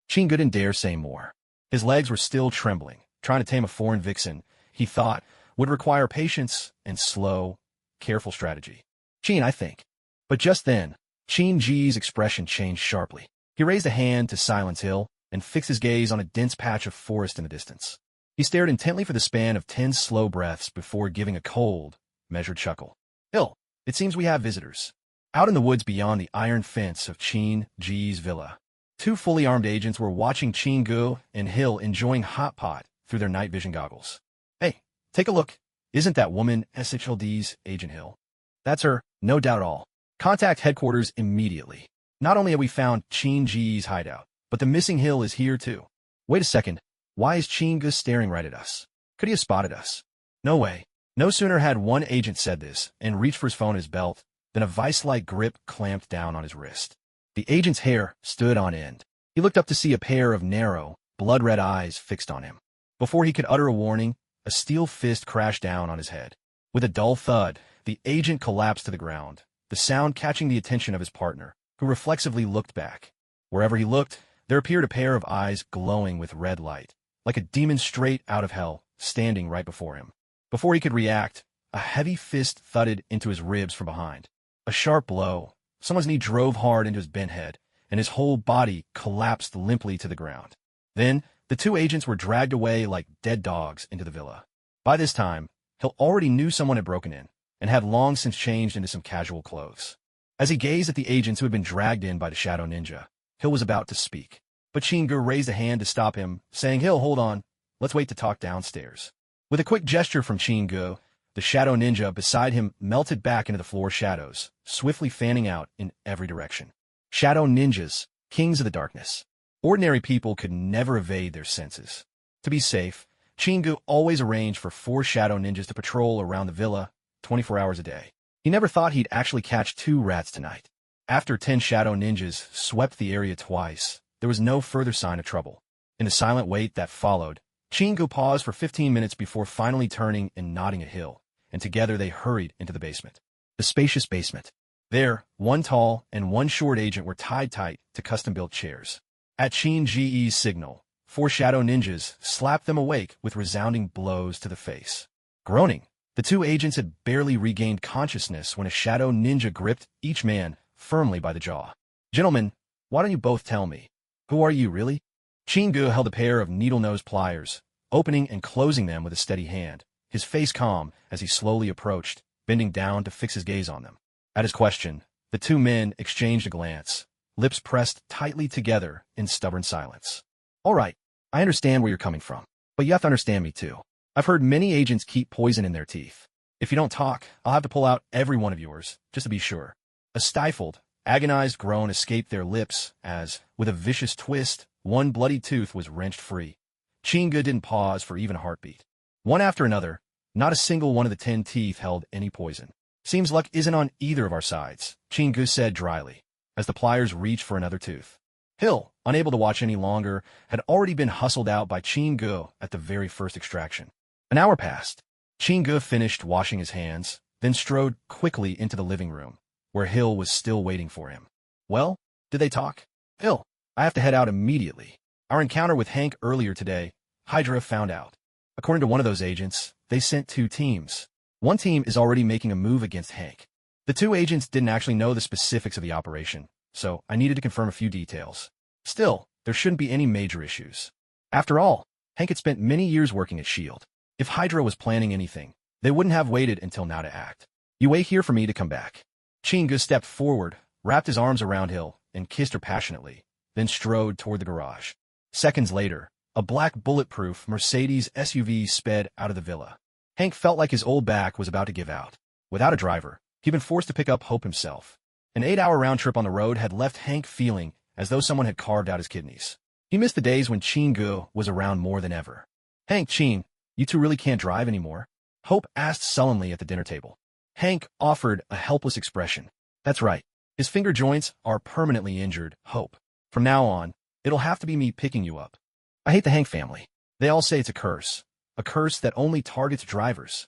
Qin Ge didn't dare say more. His legs were still trembling. Trying to tame a foreign vixen, he thought, would require patience and slow, careful strategy. Qin, I think. But just then, Qin Ji's expression changed sharply. He raised a hand to silence Hill and fixed his gaze on a dense patch of forest in the distance. He stared intently for the span of 10 slow breaths before giving a cold, measured chuckle. Hill, it seems we have visitors. Out in the woods beyond the iron fence of Qin Ji's villa, two fully armed agents were watching Qin Ge and Hill enjoying hot pot through their night vision goggles. Hey, take a look. Isn't that woman SHLD's Agent Hill? That's her, no doubt at all. Contact headquarters immediately. Not only have we found Qin Ji's hideout, but the missing Hill is here too. Wait a second. Why is Qin Ge staring right at us? Could he have spotted us? No way. No sooner had one agent said this and reached for his phone in his belt than a vice-like grip clamped down on his wrist. The agent's hair stood on end. He looked up to see a pair of narrow, blood-red eyes fixed on him. Before he could utter a warning, a steel fist crashed down on his head. With a dull thud, the agent collapsed to the ground, the sound catching the attention of his partner, who reflexively looked back. Wherever he looked, there appeared a pair of eyes glowing with red light, like a demon straight out of hell, standing right before him. Before he could react, a heavy fist thudded into his ribs from behind. A sharp blow. Someone's knee drove hard into his bent head, and his whole body collapsed limply to the ground. Then, the two agents were dragged away like dead dogs into the villa. By this time, Hill already knew someone had broken in, and had long since changed into some casual clothes. As he gazed at the agents who had been dragged in by the shadow ninja, Hill was about to speak. But Qin Ge raised a hand to stop him, saying, Hill, hold on. Let's wait to talk downstairs. With a quick gesture from Qin Ge, the shadow ninja beside him melted back into the floor shadows, swiftly fanning out in every direction. Shadow ninjas, kings of the darkness. Ordinary people could never evade their senses. To be safe, Qin Ge always arranged for 4 shadow ninjas to patrol around the villa 24 hours a day. He never thought he'd actually catch 2 rats tonight. After 10 shadow ninjas swept the area twice, there was no further sign of trouble. In the silent wait that followed, Qin Ge paused for 15 minutes before finally turning and nodding at Hill, and together they hurried into the basement. The spacious basement. There, one tall and one short agent were tied tight to custom-built chairs. At Qin Ji's signal, 4 shadow ninjas slapped them awake with resounding blows to the face. Groaning, the 2 agents had barely regained consciousness when a shadow ninja gripped each man firmly by the jaw. Gentlemen, why don't you both tell me? Who are you, really? Qin Ge held a pair of needle-nose pliers, opening and closing them with a steady hand, his face calm as he slowly approached, bending down to fix his gaze on them. At his question, the 2 men exchanged a glance, lips pressed tightly together in stubborn silence. All right, I understand where you're coming from, but you have to understand me too. I've heard many agents keep poison in their teeth. If you don't talk, I'll have to pull out every one of yours, just to be sure. A stifled, agonized groan escaped their lips as, with a vicious twist, one bloody tooth was wrenched free. Chinga didn't pause for even a heartbeat. One after another, not a single one of the 10 teeth held any poison. Seems luck isn't on either of our sides, Chinga said dryly, as the pliers reached for another tooth. Hill, unable to watch any longer, had already been hustled out by Chinga at the very first extraction. An hour passed. Chinga finished washing his hands, then strode quickly into the living room, where Hill was still waiting for him. Well, did they talk? Hill, I have to head out immediately. Our encounter with Hank earlier today, Hydra found out. According to one of those agents, they sent 2 teams. One team is already making a move against Hank. The 2 agents didn't actually know the specifics of the operation, so I needed to confirm a few details. Still, there shouldn't be any major issues. After all, Hank had spent many years working at S.H.I.E.L.D. If Hydra was planning anything, they wouldn't have waited until now to act. You wait here for me to come back. Chinga stepped forward, wrapped his arms around Hill, and kissed her passionately, then strode toward the garage. Seconds later, a black bulletproof Mercedes SUV sped out of the villa. Hank felt like his old back was about to give out. Without a driver, he'd been forced to pick up Hope himself. An 8-hour round trip on the road had left Hank feeling as though someone had carved out his kidneys. He missed the days when Chinga was around more than ever. Hank, Chin, you 2 really can't drive anymore? Hope asked sullenly at the dinner table. Hank offered a helpless expression. That's right. His finger joints are permanently injured, Hope. From now on, it'll have to be me picking you up. I hate the Hank family. They all say it's a curse that only targets drivers.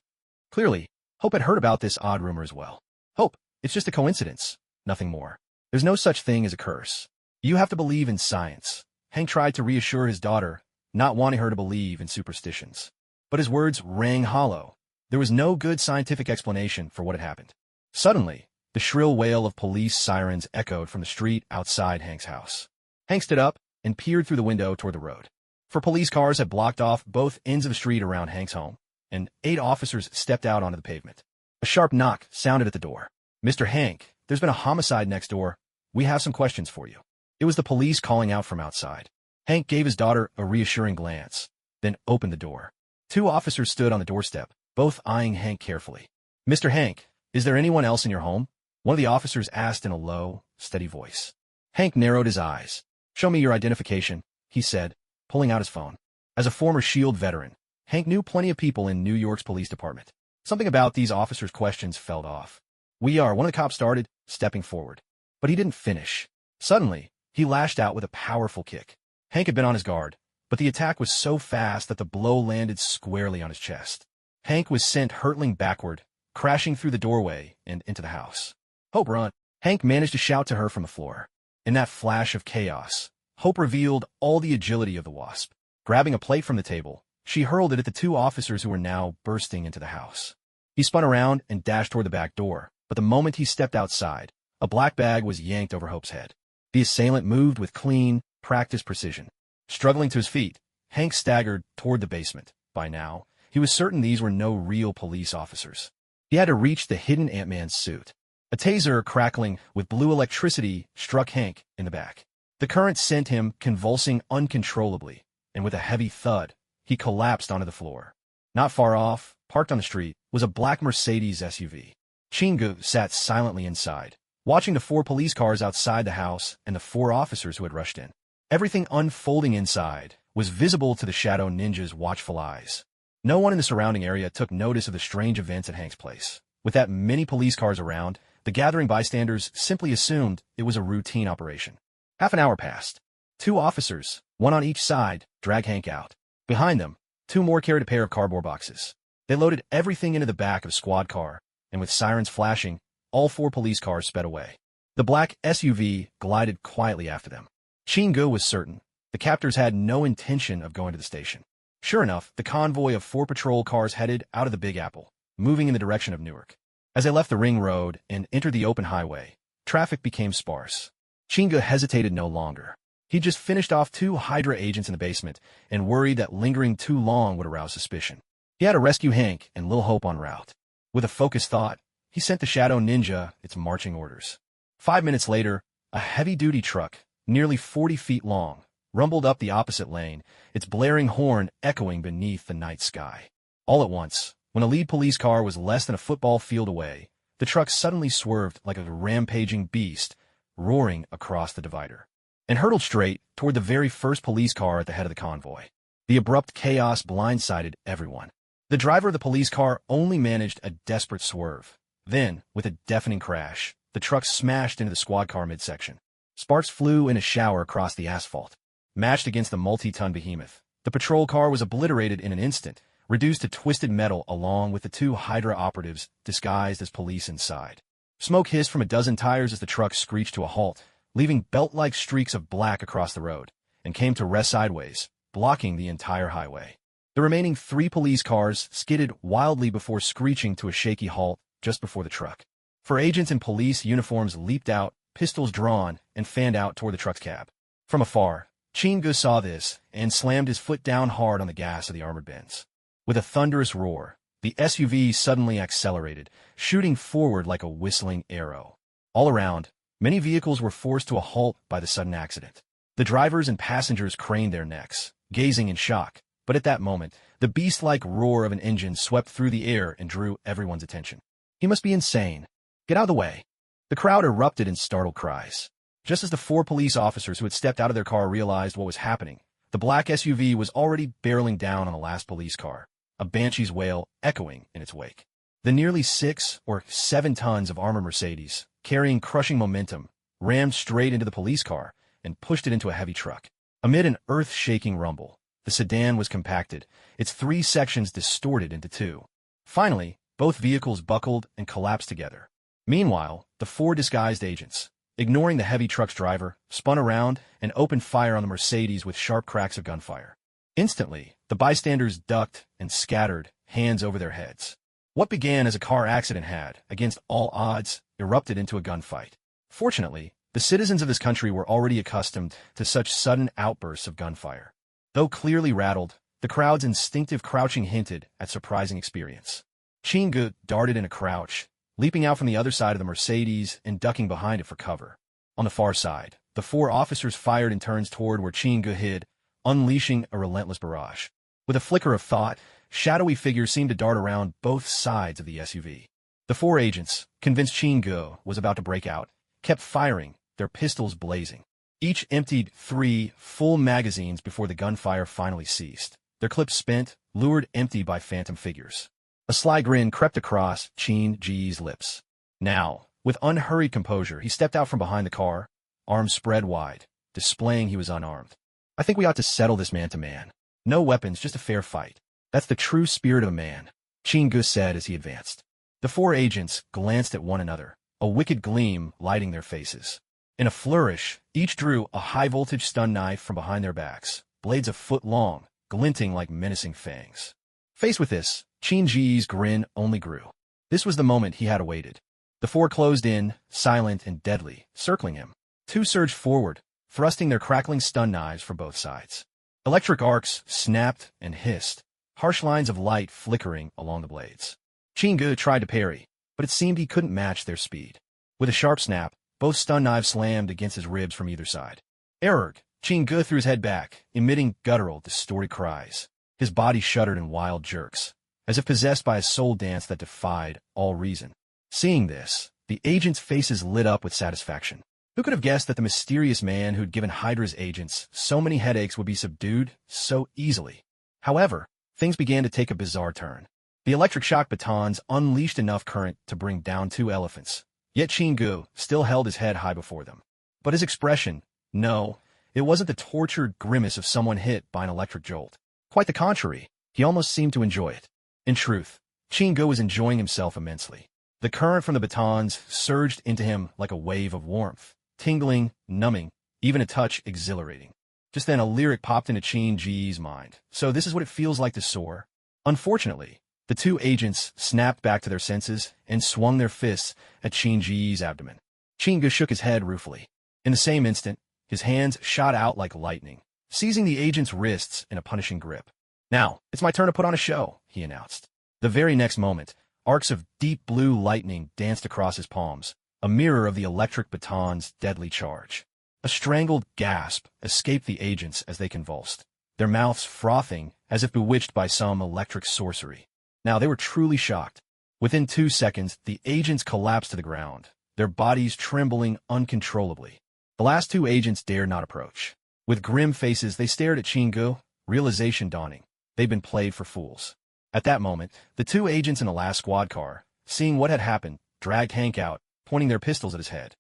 Clearly, Hope had heard about this odd rumor as well. Hope, it's just a coincidence, nothing more. There's no such thing as a curse. You have to believe in science. Hank tried to reassure his daughter, not wanting her to believe in superstitions. But his words rang hollow. There was no good scientific explanation for what had happened. Suddenly, the shrill wail of police sirens echoed from the street outside Hank's house. Hank stood up and peered through the window toward the road. 4 police cars had blocked off both ends of the street around Hank's home, and 8 officers stepped out onto the pavement. A sharp knock sounded at the door. Mr. Hank, there's been a homicide next door. We have some questions for you. It was the police calling out from outside. Hank gave his daughter a reassuring glance, then opened the door. 2 officers stood on the doorstep, both eyeing Hank carefully. Mr. Hank, is there anyone else in your home? One of the officers asked in a low, steady voice. Hank narrowed his eyes. Show me your identification, he said, pulling out his phone. As a former S.H.I.E.L.D. veteran, Hank knew plenty of people in New York's police department. Something about these officers' questions felt off. We are, one of the cops started, stepping forward. But he didn't finish. Suddenly, he lashed out with a powerful kick. Hank had been on his guard, but the attack was so fast that the blow landed squarely on his chest. Hank was sent hurtling backward, crashing through the doorway and into the house. Hope, run! Hank managed to shout to her from the floor. In that flash of chaos, Hope revealed all the agility of the Wasp. Grabbing a plate from the table, she hurled it at the 2 officers who were now bursting into the house. He spun around and dashed toward the back door, but the moment he stepped outside, a black bag was yanked over Hope's head. The assailant moved with clean, practiced precision. Struggling to his feet, Hank staggered toward the basement. By now, he was certain these were no real police officers. He had to reach the hidden Ant-Man's suit. A taser crackling with blue electricity struck Hank in the back. The current sent him convulsing uncontrollably, and with a heavy thud, he collapsed onto the floor. Not far off, parked on the street, was a black Mercedes SUV. Chinga sat silently inside, watching the 4 police cars outside the house and the 4 officers who had rushed in. Everything unfolding inside was visible to the Shadow Ninja's watchful eyes. No one in the surrounding area took notice of the strange events at Hank's place. With that many police cars around, the gathering bystanders simply assumed it was a routine operation. Half an hour passed. 2 officers, one on each side, dragged Hank out. Behind them, 2 more carried a pair of cardboard boxes. They loaded everything into the back of a squad car, and with sirens flashing, all 4 police cars sped away. The black SUV glided quietly after them. Chinga was certain. The captors had no intention of going to the station. Sure enough, the convoy of 4 patrol cars headed out of the Big Apple, moving in the direction of Newark. As they left the ring road and entered the open highway, traffic became sparse. Chinga hesitated no longer. He just finished off 2 Hydra agents in the basement and worried that lingering too long would arouse suspicion. He had to rescue Hank and Lil Hope en route. With a focused thought, he sent the Shadow Ninja its marching orders. 5 minutes later, a heavy-duty truck, nearly 40 feet long, rumbled up the opposite lane, its blaring horn echoing beneath the night sky. All at once, when a lead police car was less than a football field away, the truck suddenly swerved like a rampaging beast, roaring across the divider, and hurtled straight toward the very first police car at the head of the convoy. The abrupt chaos blindsided everyone. The driver of the police car only managed a desperate swerve. Then, with a deafening crash, the truck smashed into the squad car midsection. Sparks flew in a shower across the asphalt. Matched against the multi-ton behemoth, the patrol car was obliterated in an instant, reduced to twisted metal along with the two Hydra operatives disguised as police inside. Smoke hissed from a dozen tires as the truck screeched to a halt, leaving belt-like streaks of black across the road, and came to rest sideways, blocking the entire highway. The remaining 3 police cars skidded wildly before screeching to a shaky halt just before the truck. 4 agents in police uniforms leaped out, pistols drawn, and fanned out toward the truck's cab. From afar, Chingu saw this and slammed his foot down hard on the gas of the armored Benz. With a thunderous roar, the SUV suddenly accelerated, shooting forward like a whistling arrow. All around, many vehicles were forced to a halt by the sudden accident. The drivers and passengers craned their necks, gazing in shock, but at that moment, the beast-like roar of an engine swept through the air and drew everyone's attention. "He must be insane. Get out of the way." The crowd erupted in startled cries. Just as the 4 police officers who had stepped out of their car realized what was happening, the black SUV was already barreling down on the last police car, a banshee's wail echoing in its wake. The nearly 6 or 7 tons of armored Mercedes, carrying crushing momentum, rammed straight into the police car and pushed it into a heavy truck. Amid an earth-shaking rumble, the sedan was compacted, its 3 sections distorted into 2. Finally, both vehicles buckled and collapsed together. Meanwhile, the 4 disguised agents, ignoring the heavy truck's driver, spun around and opened fire on the Mercedes with sharp cracks of gunfire. Instantly, the bystanders ducked and scattered, hands over their heads. What began as a car accident had, against all odds, erupted into a gunfight. Fortunately, the citizens of this country were already accustomed to such sudden outbursts of gunfire. Though clearly rattled, the crowd's instinctive crouching hinted at surprising experience. Chingu darted in a crouch, leaping out from the other side of the Mercedes and ducking behind it for cover. On the far side, the 4 officers fired in turns toward where Chingu hid, unleashing a relentless barrage. With a flicker of thought, shadowy figures seemed to dart around both sides of the SUV. The 4 agents, convinced Chingu was about to break out, kept firing, their pistols blazing. Each emptied 3 full magazines before the gunfire finally ceased, their clips spent, lured empty by phantom figures. A sly grin crept across Chin-Ji's lips. Now, with unhurried composure, he stepped out from behind the car, arms spread wide, displaying he was unarmed. "I think we ought to settle this man to man. No weapons, just a fair fight. That's the true spirit of a man," Chingu said as he advanced. The 4 agents glanced at one another, a wicked gleam lighting their faces. In a flourish, each drew a high-voltage stun knife from behind their backs, blades a foot long, glinting like menacing fangs. Faced with this, Chin-Ji's grin only grew. This was the moment he had awaited. The 4 closed in, silent and deadly, circling him. 2 surged forward, thrusting their crackling stun knives from both sides. Electric arcs snapped and hissed, harsh lines of light flickering along the blades. Chingu tried to parry, but it seemed he couldn't match their speed. With a sharp snap, both stun knives slammed against his ribs from either side. "Erg!" Chingu threw his head back, emitting guttural, distorted cries. His body shuddered in wild jerks, as if possessed by a soul dance that defied all reason. Seeing this, the agents' faces lit up with satisfaction. Who could have guessed that the mysterious man who'd given Hydra's agents so many headaches would be subdued so easily? However, things began to take a bizarre turn. The electric shock batons unleashed enough current to bring down 2 elephants, yet Chingu still held his head high before them. But his expression, no, it wasn't the tortured grimace of someone hit by an electric jolt. Quite the contrary, he almost seemed to enjoy it. In truth, Chingu was enjoying himself immensely. The current from the batons surged into him like a wave of warmth, tingling, numbing, even a touch exhilarating. Just then a lyric popped into Chin-Ji's mind. "So this is what it feels like to soar?" Unfortunately, the 2 agents snapped back to their senses and swung their fists at Chin-Ji's abdomen. Chingu shook his head ruefully. In the same instant, his hands shot out like lightning, seizing the agent's wrists in a punishing grip. "Now, it's my turn to put on a show," he announced. The very next moment, arcs of deep blue lightning danced across his palms, a mirror of the electric baton's deadly charge. A strangled gasp escaped the agents as they convulsed, their mouths frothing as if bewitched by some electric sorcery. Now, they were truly shocked. Within 2 seconds, the agents collapsed to the ground, their bodies trembling uncontrollably. The last 2 agents dared not approach. With grim faces, they stared at Chingu, realization dawning. They'd been played for fools. At that moment, the 2 agents in the last squad car, seeing what had happened, dragged Hank out, pointing their pistols at his head.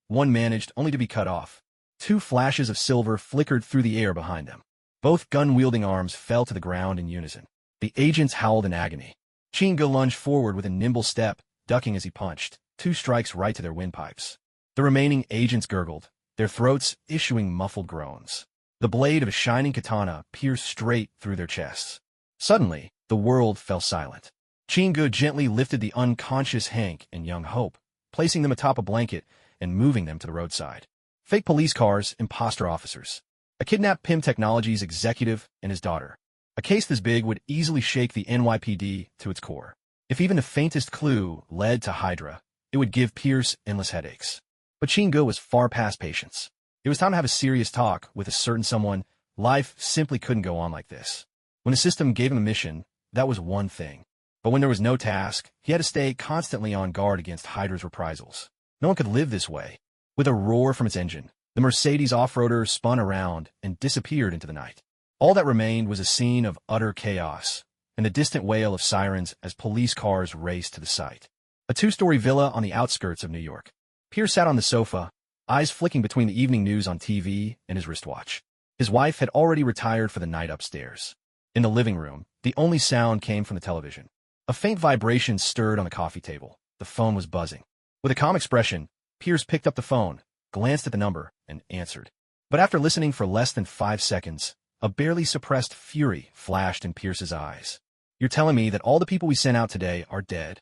One managed, only to be cut off. 2 flashes of silver flickered through the air behind them. Both gun-wielding arms fell to the ground in unison. The agents howled in agony. Chingu lunged forward with a nimble step, ducking as he punched, 2 strikes right to their windpipes. The remaining agents gurgled, their throats issuing muffled groans. The blade of a shining katana pierced straight through their chests. Suddenly, the world fell silent. Chingu gently lifted the unconscious Hank and young Hope, placing them atop a blanket and moving them to the roadside. Fake police cars, imposter officers. A kidnapped Pym Technologies executive and his daughter. A case this big would easily shake the NYPD to its core. If even the faintest clue led to Hydra, it would give Pierce endless headaches. But Chingu was far past patience. It was time to have a serious talk with a certain someone. Life simply couldn't go on like this. When the system gave him a mission, that was one thing. But when there was no task, he had to stay constantly on guard against Hydra's reprisals. No one could live this way. With a roar from its engine, the Mercedes off-roader spun around and disappeared into the night. All that remained was a scene of utter chaos and the distant wail of sirens as police cars raced to the site. A 2-story villa on the outskirts of New York. Pierce sat on the sofa, eyes flicking between the evening news on TV and his wristwatch. His wife had already retired for the night upstairs. In the living room, the only sound came from the television. A faint vibration stirred on the coffee table. The phone was buzzing. With a calm expression, Pierce picked up the phone, glanced at the number, and answered. But after listening for less than 5 seconds, a barely suppressed fury flashed in Pierce's eyes. You're telling me that all the people we sent out today are dead?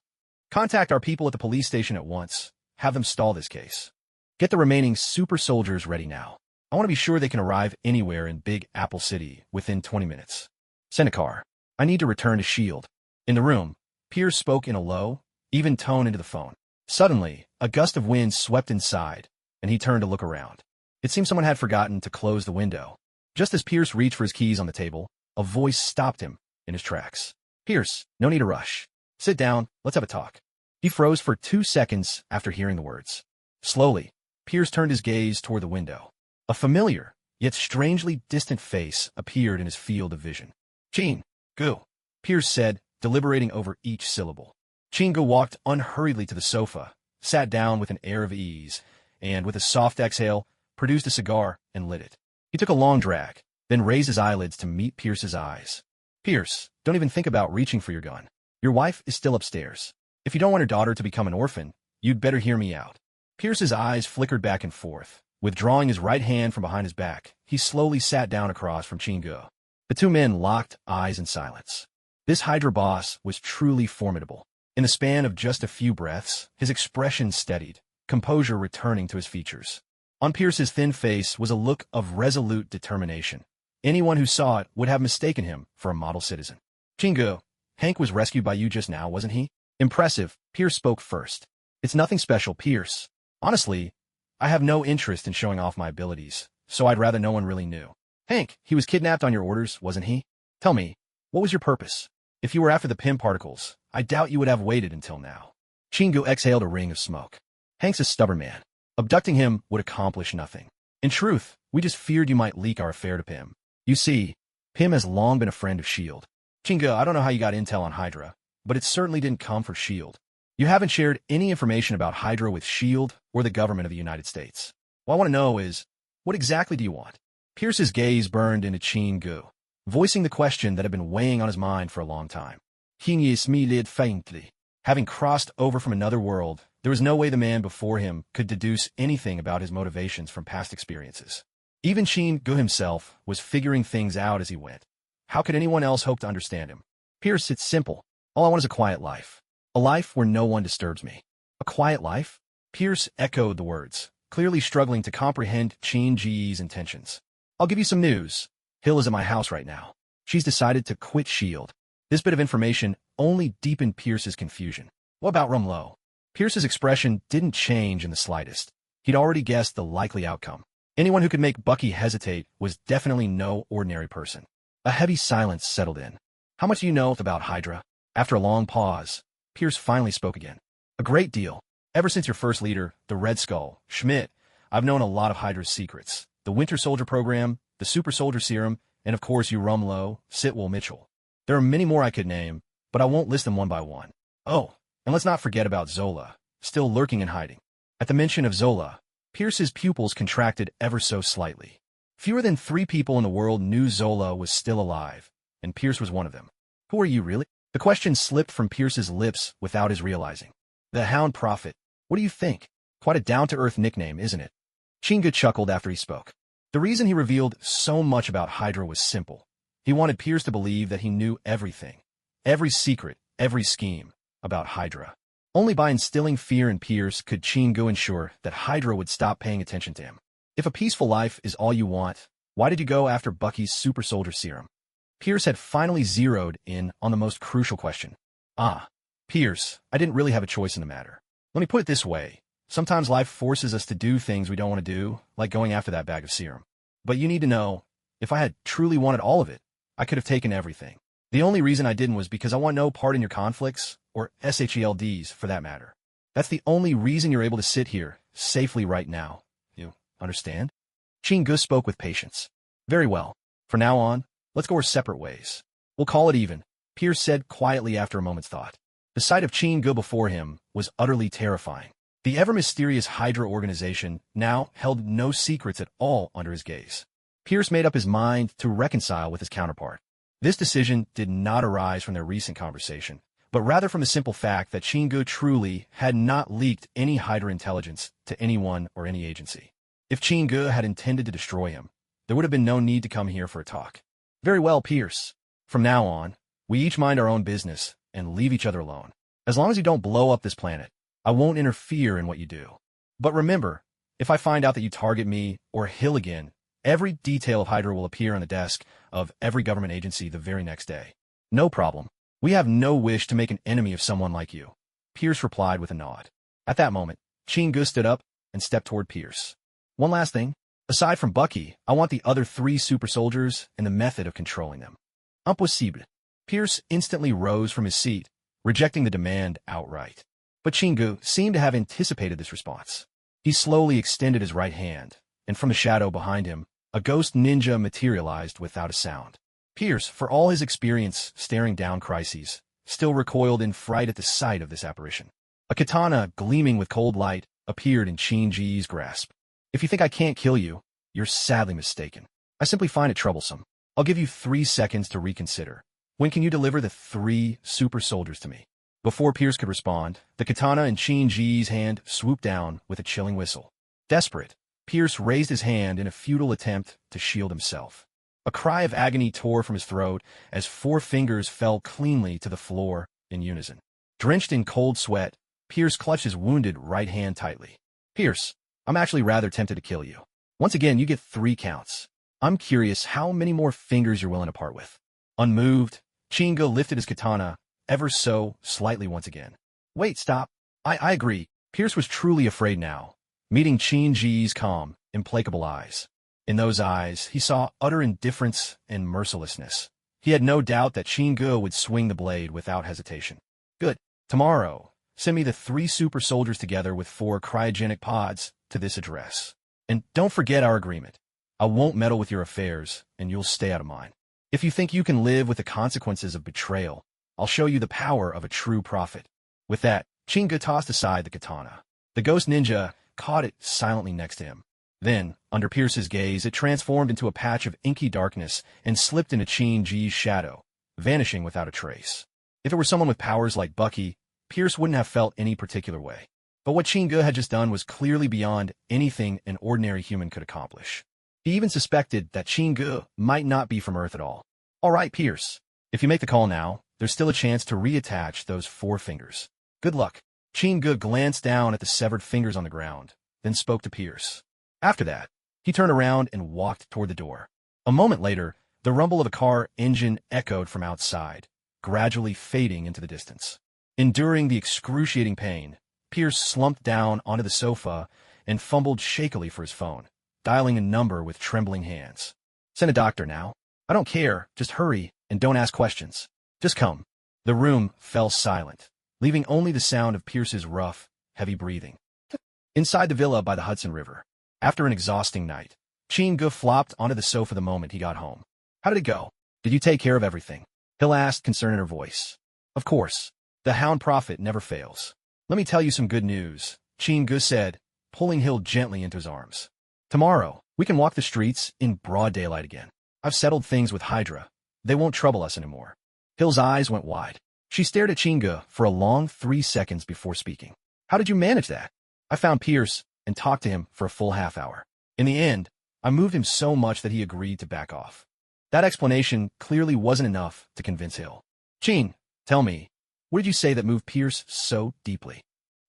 Contact our people at the police station at once. Have them stall this case. Get the remaining super soldiers ready now. I want to be sure they can arrive anywhere in Big Apple City within 20 minutes. Send a car. I need to return to S.H.I.E.L.D. In the room, Pierce spoke in a low, even tone into the phone. Suddenly, a gust of wind swept inside, and he turned to look around. It seemed someone had forgotten to close the window. Just as Pierce reached for his keys on the table, a voice stopped him in his tracks. Pierce, no need to rush. Sit down, let's have a talk. He froze for 2 seconds after hearing the words. Slowly, Pierce turned his gaze toward the window. A familiar, yet strangely distant face appeared in his field of vision. Chingu, Pierce said, deliberating over each syllable. Chingu walked unhurriedly to the sofa, sat down with an air of ease, and with a soft exhale, produced a cigar and lit it. He took a long drag, then raised his eyelids to meet Pierce's eyes. Pierce, don't even think about reaching for your gun. Your wife is still upstairs. If you don't want her daughter to become an orphan, you'd better hear me out. Pierce's eyes flickered back and forth. Withdrawing his right hand from behind his back, he slowly sat down across from Chingu. The 2 men locked eyes in silence. This Hydra boss was truly formidable. In the span of just a few breaths, his expression steadied, composure returning to his features. On Pierce's thin face was a look of resolute determination. Anyone who saw it would have mistaken him for a model citizen. Chingu, Hank was rescued by you just now, wasn't he? Impressive, Pierce spoke first. It's nothing special, Pierce. Honestly, I have no interest in showing off my abilities, so I'd rather no one really knew. Hank, he was kidnapped on your orders, wasn't he? Tell me, what was your purpose? If you were after the Pym particles, I doubt you would have waited until now. Chingu exhaled a ring of smoke. Hank's a stubborn man. Abducting him would accomplish nothing. In truth, we just feared you might leak our affair to Pym. You see, Pym has long been a friend of S.H.I.E.L.D. Chingu, I don't know how you got intel on Hydra, but it certainly didn't come from S.H.I.E.L.D. You haven't shared any information about Hydra with S.H.I.E.L.D. or the government of the United States. What I want to know is, what exactly do you want? Pierce's gaze burned into Chingu, voicing the question that had been weighing on his mind for a long time. He smiled faintly. Having crossed over from another world, there was no way the man before him could deduce anything about his motivations from past experiences. Even Chingu himself was figuring things out as he went. How could anyone else hope to understand him? Pierce, it's simple. All I want is a quiet life. A life where no one disturbs me. A quiet life? Pierce echoed the words, clearly struggling to comprehend Chingu's intentions. I'll give you some news. Hill is at my house right now. She's decided to quit S.H.I.E.L.D. This bit of information only deepened Pierce's confusion. What about Rumlow? Pierce's expression didn't change in the slightest. He'd already guessed the likely outcome. Anyone who could make Bucky hesitate was definitely no ordinary person. A heavy silence settled in. How much do you know about Hydra? After a long pause, Pierce finally spoke again. A great deal. Ever since your first leader, the Red Skull, Schmidt, I've known a lot of Hydra's secrets. The Winter Soldier program, the Super Soldier Serum, and of course you Rumlow, Sitwell Mitchell. There are many more I could name, but I won't list them one by one. Oh, and let's not forget about Zola, still lurking and hiding. At the mention of Zola, Pierce's pupils contracted ever so slightly. Fewer than 3 people in the world knew Zola was still alive, and Pierce was one of them. Who are you, really? The question slipped from Pierce's lips without his realizing. The Hound Prophet. What do you think? Quite a down-to-earth nickname, isn't it? Chinga chuckled after he spoke. The reason he revealed so much about Hydra was simple. He wanted Pierce to believe that he knew everything, every secret, every scheme, about Hydra. Only by instilling fear in Pierce could Chinga ensure that Hydra would stop paying attention to him. If a peaceful life is all you want, why did you go after Bucky's Super Soldier Serum? Pierce had finally zeroed in on the most crucial question. Pierce, I didn't really have a choice in the matter. Let me put it this way. Sometimes life forces us to do things we don't want to do, like going after that bag of serum. But you need to know, if I had truly wanted all of it, I could have taken everything. The only reason I didn't was because I want no part in your conflicts, or SHELDs for that matter. That's the only reason you're able to sit here, safely right now. You understand? Chinga spoke with patience. Very well. From now on, let's go our separate ways. We'll call it even, Pierce said quietly after a moment's thought. The sight of Chinga before him was utterly terrifying. The ever-mysterious Hydra organization now held no secrets at all under his gaze. Pierce made up his mind to reconcile with his counterpart. This decision did not arise from their recent conversation, but rather from the simple fact that Chinga truly had not leaked any Hydra intelligence to anyone or any agency. If Chinga had intended to destroy him, there would have been no need to come here for a talk. Very well, Pierce. From now on, we each mind our own business and leave each other alone. As long as you don't blow up this planet, I won't interfere in what you do. But remember, if I find out that you target me or Hill again, every detail of Hydra will appear on the desk of every government agency the very next day. No problem. We have no wish to make an enemy of someone like you. Pierce replied with a nod. At that moment, Chinga stood up and stepped toward Pierce. One last thing. Aside from Bucky, I want the other 3 super soldiers and the method of controlling them. Impossible. Pierce instantly rose from his seat, rejecting the demand outright. But Chinga seemed to have anticipated this response. He slowly extended his right hand, and from the shadow behind him, a ghost ninja materialized without a sound. Pierce, for all his experience staring down crises, still recoiled in fright at the sight of this apparition. A katana, gleaming with cold light, appeared in Chinji's grasp. If you think I can't kill you, you're sadly mistaken. I simply find it troublesome. I'll give you 3 seconds to reconsider. When can you deliver the 3 super soldiers to me? Before Pierce could respond, the katana in Chinji's hand swooped down with a chilling whistle. Desperate, Pierce raised his hand in a futile attempt to shield himself. A cry of agony tore from his throat as 4 fingers fell cleanly to the floor in unison. Drenched in cold sweat, Pierce clutched his wounded right hand tightly. Pierce, I'm actually rather tempted to kill you. Once again, you get 3 counts. I'm curious how many more fingers you're willing to part with. Unmoved, Chinga lifted his katana ever so slightly once again. Wait, stop. I agree. Pierce was truly afraid now, meeting Chinji's calm, implacable eyes. In those eyes, he saw utter indifference and mercilessness. He had no doubt that Chinga would swing the blade without hesitation. Good. Tomorrow, send me the 3 super soldiers together with 4 cryogenic pods to this address. And don't forget our agreement. I won't meddle with your affairs, and you'll stay out of mine. If you think you can live with the consequences of betrayal, I'll show you the power of a true prophet. With that, Chinga tossed aside the katana. The ghost ninja caught it silently next to him. Then, under Pierce's gaze, it transformed into a patch of inky darkness and slipped into Chinji's shadow, vanishing without a trace. If it were someone with powers like Bucky, Pierce wouldn't have felt any particular way. But what Chinga had just done was clearly beyond anything an ordinary human could accomplish. He even suspected that Chinga might not be from Earth at all. All right, Pierce. If you make the call now, there's still a chance to reattach those 4 fingers. Good luck. Chinga glanced down at the severed fingers on the ground, then spoke to Pierce. After that, he turned around and walked toward the door. A moment later, the rumble of a car engine echoed from outside, gradually fading into the distance. Enduring the excruciating pain, Pierce slumped down onto the sofa and fumbled shakily for his phone, dialing a number with trembling hands. Send a doctor now. I don't care. Just hurry and don't ask questions. Just come. The room fell silent, leaving only the sound of Pierce's rough, heavy breathing. Inside the villa by the Hudson River, after an exhausting night, Chingu flopped onto the sofa the moment he got home. How did it go? Did you take care of everything? Hill asked, concern in her voice. Of course. The Hound Prophet never fails. Let me tell you some good news, Chingu said, pulling Hill gently into his arms. Tomorrow, we can walk the streets in broad daylight again. I've settled things with Hydra. They won't trouble us anymore. Hill's eyes went wide. She stared at Chingu for a long 3 seconds before speaking. How did you manage that? I found Pierce and talked to him for a full half-hour. In the end, I moved him so much that he agreed to back off. That explanation clearly wasn't enough to convince Hill. Chin, tell me, what did you say that moved Pierce so deeply?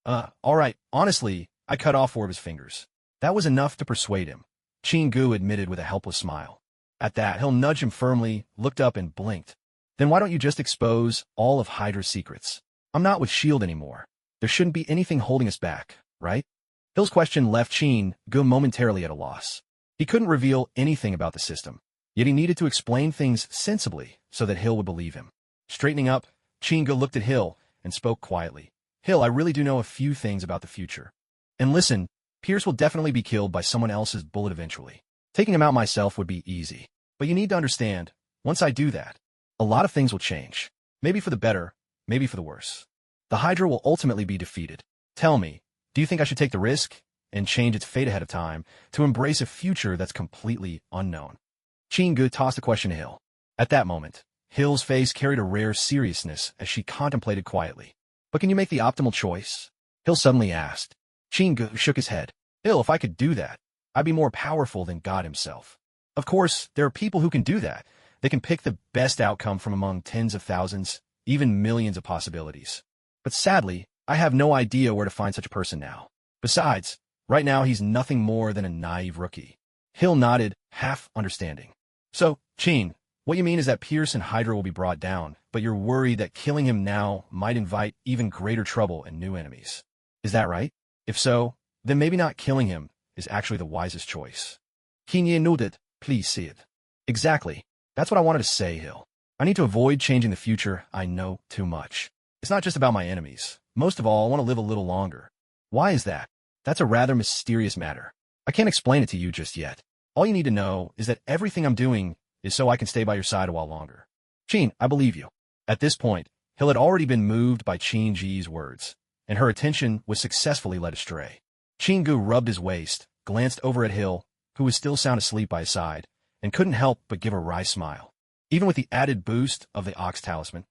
All right, honestly, I cut off 4 of his fingers. That was enough to persuade him, Chingu admitted with a helpless smile. At that, Hill nudged him firmly, looked up and blinked. Then why don't you just expose all of Hydra's secrets? I'm not with S.H.I.E.L.D. anymore. There shouldn't be anything holding us back, right? Hill's question left Chingu momentarily at a loss. He couldn't reveal anything about the system, yet he needed to explain things sensibly so that Hill would believe him. Straightening up, Chingu looked at Hill and spoke quietly. Hill, I really do know a few things about the future. And listen, Pierce will definitely be killed by someone else's bullet eventually. Taking him out myself would be easy. But you need to understand, once I do that, a lot of things will change. Maybe for the better, maybe for the worse. The Hydra will ultimately be defeated. Tell me, do you think I should take the risk and change its fate ahead of time to embrace a future that's completely unknown? Chingu tossed the question to Hill. At that moment, Hill's face carried a rare seriousness as she contemplated quietly. But can you make the optimal choice? Hill suddenly asked. Chingu shook his head. Hill, if I could do that, I'd be more powerful than God himself. Of course, there are people who can do that. They can pick the best outcome from among tens of thousands, even millions of possibilities. But sadly, I have no idea where to find such a person now. Besides, right now he's nothing more than a naive rookie. Hill nodded, half understanding. So, Chin, what you mean is that Pierce and Hydra will be brought down, but you're worried that killing him now might invite even greater trouble and new enemies. Is that right? If so, then maybe not killing him is actually the wisest choice. Kinye nodded, please see it. Exactly. That's what I wanted to say, Hill. I need to avoid changing the future. I know too much. It's not just about my enemies. Most of all, I want to live a little longer. Why is that? That's a rather mysterious matter. I can't explain it to you just yet. All you need to know is that everything I'm doing is so I can stay by your side a while longer. Chin, I believe you. At this point, Hill had already been moved by Chin-ji's words, and her attention was successfully led astray. Chingu rubbed his waist, glanced over at Hill, who was still sound asleep by his side, and couldn't help but give a wry smile. Even with the added boost of the Ox Talisman,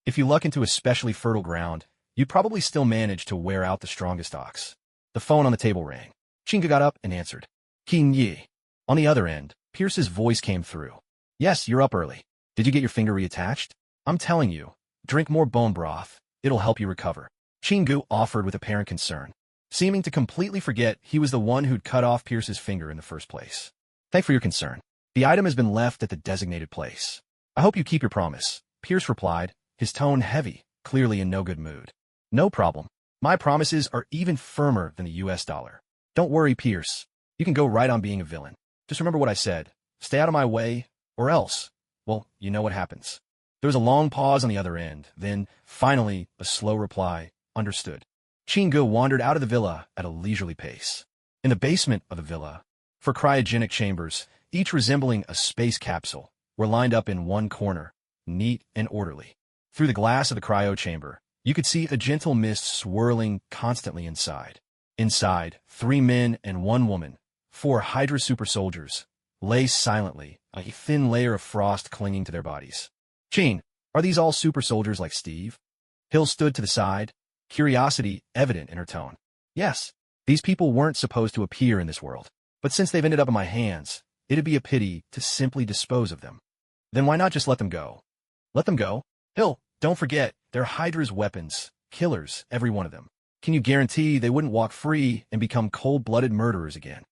if you luck into especially fertile ground, you'd probably still manage to wear out the strongest ox. The phone on the table rang. Chingu got up and answered. Kinye. On the other end, Pierce's voice came through. Yes, you're up early. Did you get your finger reattached? I'm telling you, drink more bone broth. It'll help you recover. Chingu offered with apparent concern, seeming to completely forget he was the one who'd cut off Pierce's finger in the first place. Thanks for your concern. The item has been left at the designated place. I hope you keep your promise, Pierce replied, his tone heavy, clearly in no good mood. No problem. My promises are even firmer than the US dollar. Don't worry, Pierce. You can go right on being a villain. Just remember what I said. Stay out of my way, or else, well, you know what happens. There was a long pause on the other end, then, finally, a slow reply. Understood. Chingu wandered out of the villa at a leisurely pace. In the basement of the villa, 4 cryogenic chambers, each resembling a space capsule, were lined up in one corner, neat and orderly. Through the glass of the cryo chamber, you could see a gentle mist swirling constantly inside. Inside, 3 men and 1 woman, 4 Hydra super soldiers, lay silently, a thin layer of frost clinging to their bodies. Chin, are these all super soldiers like Steve? Hill stood to the side, curiosity evident in her tone. Yes, these people weren't supposed to appear in this world, but since they've ended up in my hands, it'd be a pity to simply dispose of them. Then why not just let them go? Let them go? Hill, don't forget, they're Hydra's weapons, killers, every one of them. Can you guarantee they wouldn't walk free and become cold-blooded murderers again?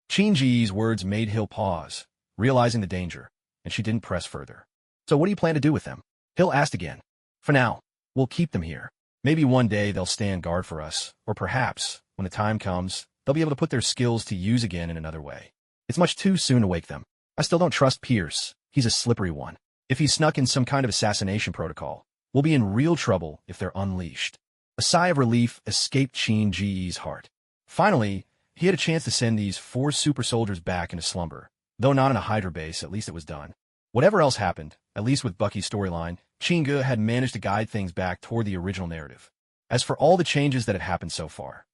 Chin-ji's words made Hill pause, realizing the danger, and she didn't press further. So what do you plan to do with them? Hill asked again. For now, we'll keep them here. Maybe one day they'll stand guard for us, or perhaps, when the time comes, they'll be able to put their skills to use again in another way. It's much too soon to wake them. I still don't trust Pierce. He's a slippery one. If he snuck in some kind of assassination protocol, will be in real trouble if they're unleashed. A sigh of relief escaped Qin Ji's heart. Finally, he had a chance to send these 4 super soldiers back into slumber. Though not in a Hydra base, at least it was done. Whatever else happened, at least with Bucky's storyline, Qin had managed to guide things back toward the original narrative. As for all the changes that had happened so far,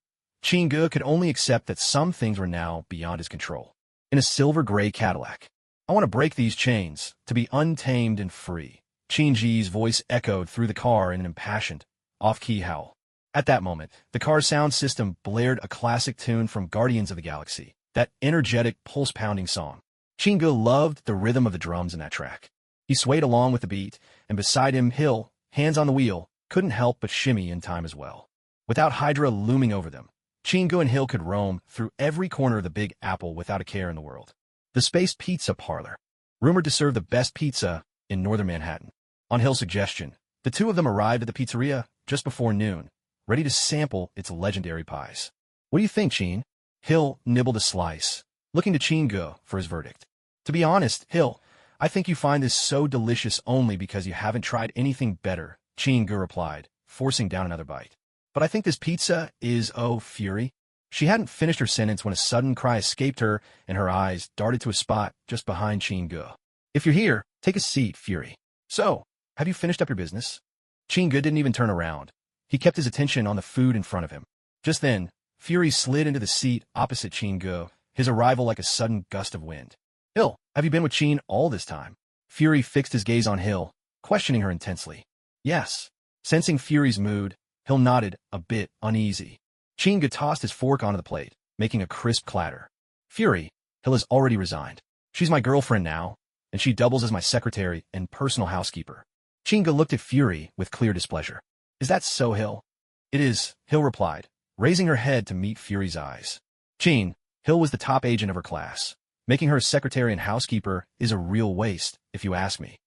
Qin could only accept that some things were now beyond his control. In a silver-gray Cadillac. I want to break these chains, to be untamed and free. Qin Ji's voice echoed through the car in an impassioned, off-key howl. At that moment, the car's sound system blared a classic tune from Guardians of the Galaxy, that energetic, pulse-pounding song. Qin loved the rhythm of the drums in that track. He swayed along with the beat, and beside him, Hill, hands on the wheel, couldn't help but shimmy in time as well. Without Hydra looming over them, Qin and Hill could roam through every corner of the Big Apple without a care in the world. The Space Pizza Parlor, rumored to serve the best pizza in northern Manhattan. On Hill's suggestion, the two of them arrived at the pizzeria just before noon, ready to sample its legendary pies. What do you think, Qin? Hill nibbled a slice, looking to Qin for his verdict. To be honest, Hill, I think you find this so delicious only because you haven't tried anything better, Qin replied, forcing down another bite. But I think this pizza is, oh, Fury. She hadn't finished her sentence when a sudden cry escaped her and her eyes darted to a spot just behind Qin. If you're here, take a seat, Fury. So, have you finished up your business? Qin didn't even turn around. He kept his attention on the food in front of him. Just then, Fury slid into the seat opposite Qin, his arrival like a sudden gust of wind. Hill, have you been with Qin all this time? Fury fixed his gaze on Hill, questioning her intensely. Yes. Sensing Fury's mood, Hill nodded, a bit uneasy. Qin tossed his fork onto the plate, making a crisp clatter. Fury, Hill has already resigned. She's my girlfriend now, and she doubles as my secretary and personal housekeeper. Qin looked at Fury with clear displeasure. Is that so, Hill? It is, Hill replied, raising her head to meet Fury's eyes. Qin, Hill was the top agent of her class. Making her secretary and housekeeper is a real waste, if you ask me.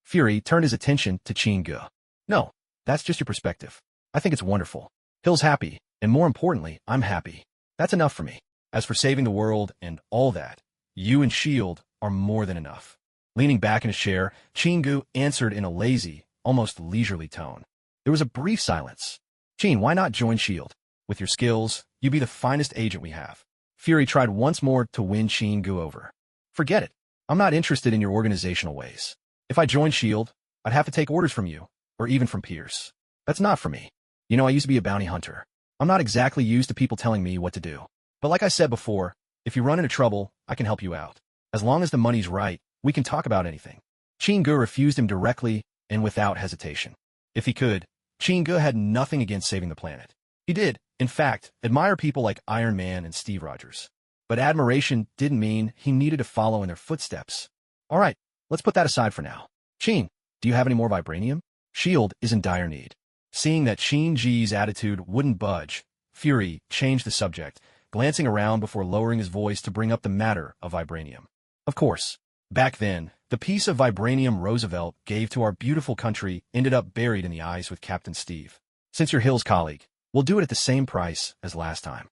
Fury turned his attention to Qin. No, that's just your perspective. I think it's wonderful. Hill's happy, and more importantly, I'm happy. That's enough for me. As for saving the world and all that, you and S.H.I.E.L.D. are more than enough. Leaning back in his chair, Qin answered in a lazy, almost leisurely tone. There was a brief silence. Qin, why not join S.H.I.E.L.D.? With your skills, you'd be the finest agent we have. Fury tried once more to win Qin over. Forget it. I'm not interested in your organizational ways. If I joined S.H.I.E.L.D., I'd have to take orders from you, or even from Pierce. That's not for me. You know, I used to be a bounty hunter. I'm not exactly used to people telling me what to do. But like I said before, if you run into trouble, I can help you out. As long as the money's right, we can talk about anything. Qin refused him directly and without hesitation. If he could, Qin had nothing against saving the planet. He did, in fact, admire people like Iron Man and Steve Rogers. But admiration didn't mean he needed to follow in their footsteps. All right, let's put that aside for now. Qin, do you have any more vibranium? S.H.I.E.L.D. is in dire need. Seeing that Qin Ji's attitude wouldn't budge, Fury changed the subject, glancing around before lowering his voice to bring up the matter of vibranium. Of course, back then, the piece of vibranium Roosevelt gave to our beautiful country ended up buried in the ice with Captain Steve. Since you're Hill's colleague, we'll do it at the same price as last time.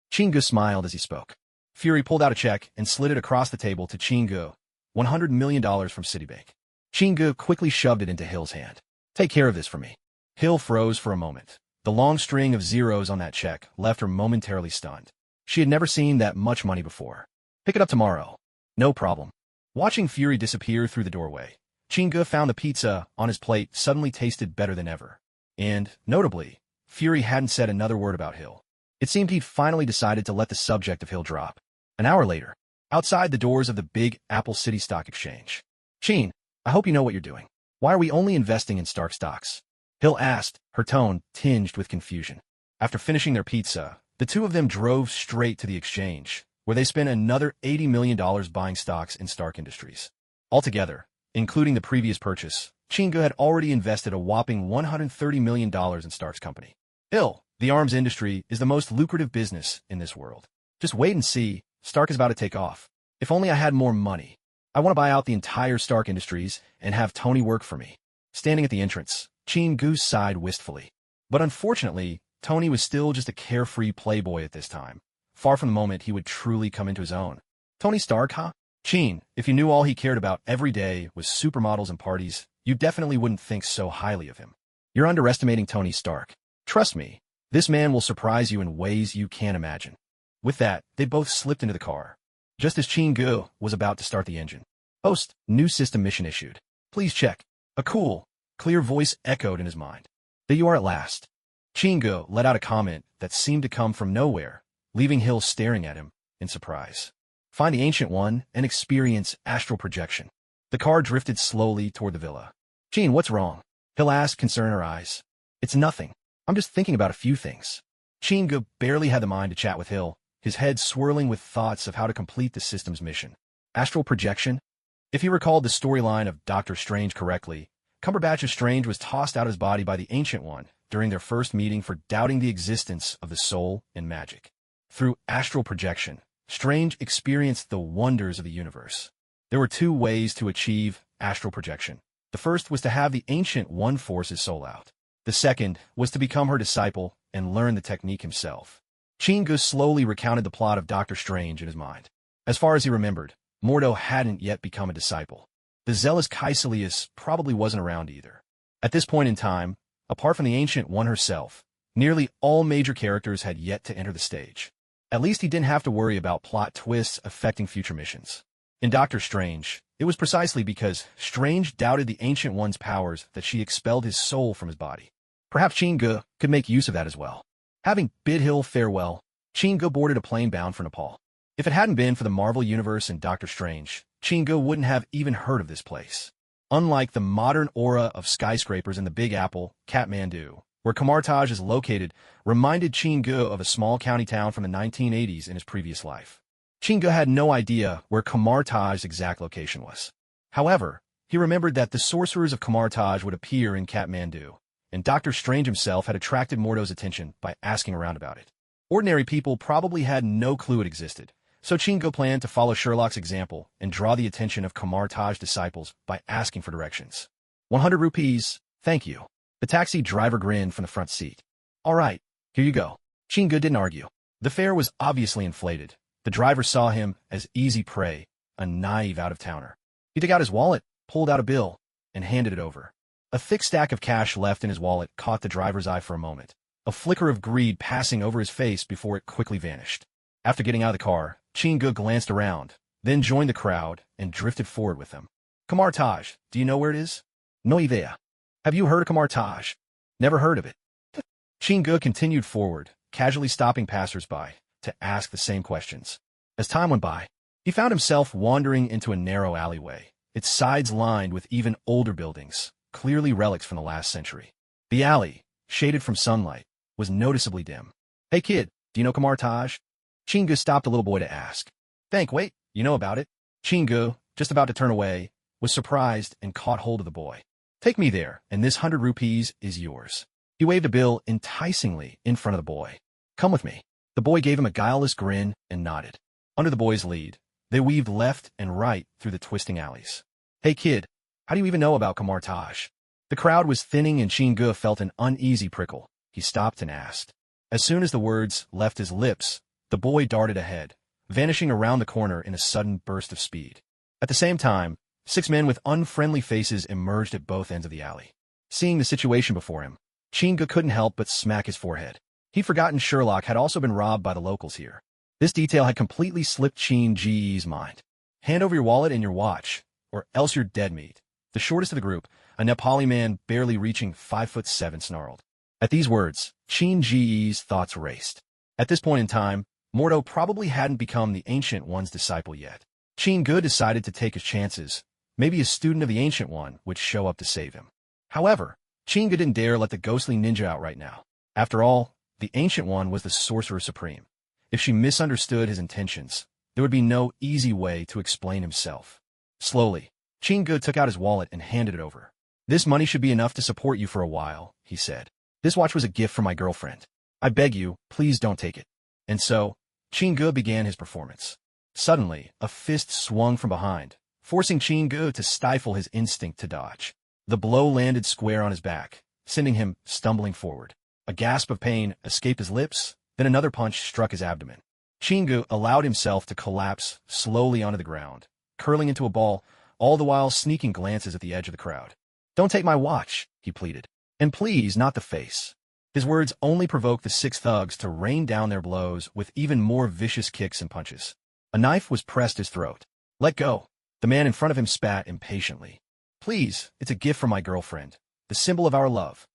Qin smiled as he spoke. Fury pulled out a check and slid it across the table to Qin $100 million from Citibank. Qin quickly shoved it into Hill's hand. Take care of this for me. Hill froze for a moment. The long string of zeros on that check left her momentarily stunned. She had never seen that much money before. Pick it up tomorrow. No problem. Watching Fury disappear through the doorway, Qin found the pizza on his plate suddenly tasted better than ever. And, notably, Fury hadn't said another word about Hill. It seemed he'd finally decided to let the subject of Hill drop. An hour later, outside the doors of the Big Apple City Stock Exchange. Qin, I hope you know what you're doing. Why are we only investing in Stark stocks? Hill asked, her tone tinged with confusion. After finishing their pizza, the two of them drove straight to the exchange, where they spent another $80 million buying stocks in Stark Industries. Altogether, including the previous purchase, Qin had already invested a whopping $130 million in Stark's company. Hill, the arms industry is the most lucrative business in this world. Just wait and see, Stark is about to take off. If only I had more money. I want to buy out the entire Stark Industries and have Tony work for me. Standing at the entrance, Qin sighed wistfully. But unfortunately, Tony was still just a carefree playboy at this time, far from the moment he would truly come into his own. Tony Stark, huh? Qin, if you knew all he cared about every day was supermodels and parties, you definitely wouldn't think so highly of him. You're underestimating Tony Stark. Trust me, this man will surprise you in ways you can't imagine. With that, they both slipped into the car. Just as Chin-gu was about to start the engine. Host, new system mission issued. Please check. A cool, clear voice echoed in his mind. There you are at last. Chin-gu let out a comment that seemed to come from nowhere, leaving Hill staring at him in surprise. Find the Ancient One and experience astral projection. The car drifted slowly toward the villa. Chin, what's wrong? Hill asked, concern in her eyes. It's nothing. I'm just thinking about a few things. Chin-gu barely had the mind to chat with Hill, his head swirling with thoughts of how to complete the system's mission. Astral projection? If he recalled the storyline of Doctor Strange correctly, Cumberbatch's Strange was tossed out of his body by the Ancient One during their first meeting for doubting the existence of the soul and magic. Through astral projection, Strange experienced the wonders of the universe. There were two ways to achieve astral projection. The first was to have the Ancient One force his soul out. The second was to become her disciple and learn the technique himself. Chin-gu slowly recounted the plot of Doctor Strange in his mind. As far as he remembered, Mordo hadn't yet become a disciple. The zealous Caecilius probably wasn't around either. At this point in time, apart from the Ancient One herself, nearly all major characters had yet to enter the stage. At least he didn't have to worry about plot twists affecting future missions. In Doctor Strange, it was precisely because Strange doubted the Ancient One's powers that she expelled his soul from his body. Perhaps Chin-gu could make use of that as well. Having bid Hill farewell, Chin-gu boarded a plane bound for Nepal. If it hadn't been for the Marvel Universe and Doctor Strange, Chin-gu wouldn't have even heard of this place. Unlike the modern aura of skyscrapers in the Big Apple, Kathmandu, where Kamartaj is located, reminded Chin-gu of a small county town from the 1980s in his previous life. Chin-gu had no idea where Kamartaj's exact location was. However, he remembered that the sorcerers of Kamartaj would appear in Kathmandu, and Doctor Strange himself had attracted Mordo's attention by asking around about it. Ordinary people probably had no clue it existed, so Chin-gu planned to follow Sherlock's example and draw the attention of Kamartaj disciples by asking for directions. 100 rupees, thank you. The taxi driver grinned from the front seat. All right, here you go. Chin-gu didn't argue. The fare was obviously inflated. The driver saw him as easy prey, a naive out-of-towner. He took out his wallet, pulled out a bill, and handed it over. A thick stack of cash left in his wallet caught the driver's eye for a moment, a flicker of greed passing over his face before it quickly vanished. After getting out of the car, Chin-gu glanced around, then joined the crowd and drifted forward with them. Kamartaj, do you know where it is? No idea. Have you heard of Kamartaj? Never heard of it. Chin-gu continued forward, casually stopping passers-by to ask the same questions. As time went by, he found himself wandering into a narrow alleyway, its sides lined with even older buildings, clearly relics from the last century. The alley, shaded from sunlight, was noticeably dim. Hey kid, do you know Kamartaj? Chin-gu stopped the little boy to ask. Wait, you know about it? Chin-gu, just about to turn away, was surprised and caught hold of the boy. Take me there, and this 100 rupees is yours. He waved a bill enticingly in front of the boy. Come with me. The boy gave him a guileless grin and nodded. Under the boy's lead, they weaved left and right through the twisting alleys. Hey kid, how do you even know about Kamartaj? The crowd was thinning and Chin-gu felt an uneasy prickle. He stopped and asked. As soon as the words left his lips, the boy darted ahead, vanishing around the corner in a sudden burst of speed. At the same time, 6 men with unfriendly faces emerged at both ends of the alley. Seeing the situation before him, Chin-gu couldn't help but smack his forehead. He'd forgotten Sherlock had also been robbed by the locals here. This detail had completely slipped Chin-gu's mind. Hand over your wallet and your watch, or else you're dead meat. The shortest of the group, a Nepali man barely reaching 5'7", snarled. At these words, Chin-gu's thoughts raced. At this point in time, Mordo probably hadn't become the Ancient One's disciple yet. Chin-gu decided to take his chances. Maybe a student of the Ancient One would show up to save him. However, Chin-gu didn't dare let the ghostly ninja out right now. After all, the Ancient One was the Sorcerer Supreme. If she misunderstood his intentions, there would be no easy way to explain himself. Slowly, Chin-gu took out his wallet and handed it over. This money should be enough to support you for a while, he said. This watch was a gift from my girlfriend. I beg you, please don't take it. And so, Chin-gu began his performance. Suddenly, a fist swung from behind, forcing Chin-gu to stifle his instinct to dodge. The blow landed square on his back, sending him stumbling forward. A gasp of pain escaped his lips, then another punch struck his abdomen. Chin-gu allowed himself to collapse slowly onto the ground, curling into a ball, all the while sneaking glances at the edge of the crowd. Don't take my watch, he pleaded. And please, not the face. His words only provoked the 6 thugs to rain down their blows with even more vicious kicks and punches. A knife was pressed his throat. Let go. The man in front of him spat impatiently. Please, it's a gift from my girlfriend, the symbol of our love.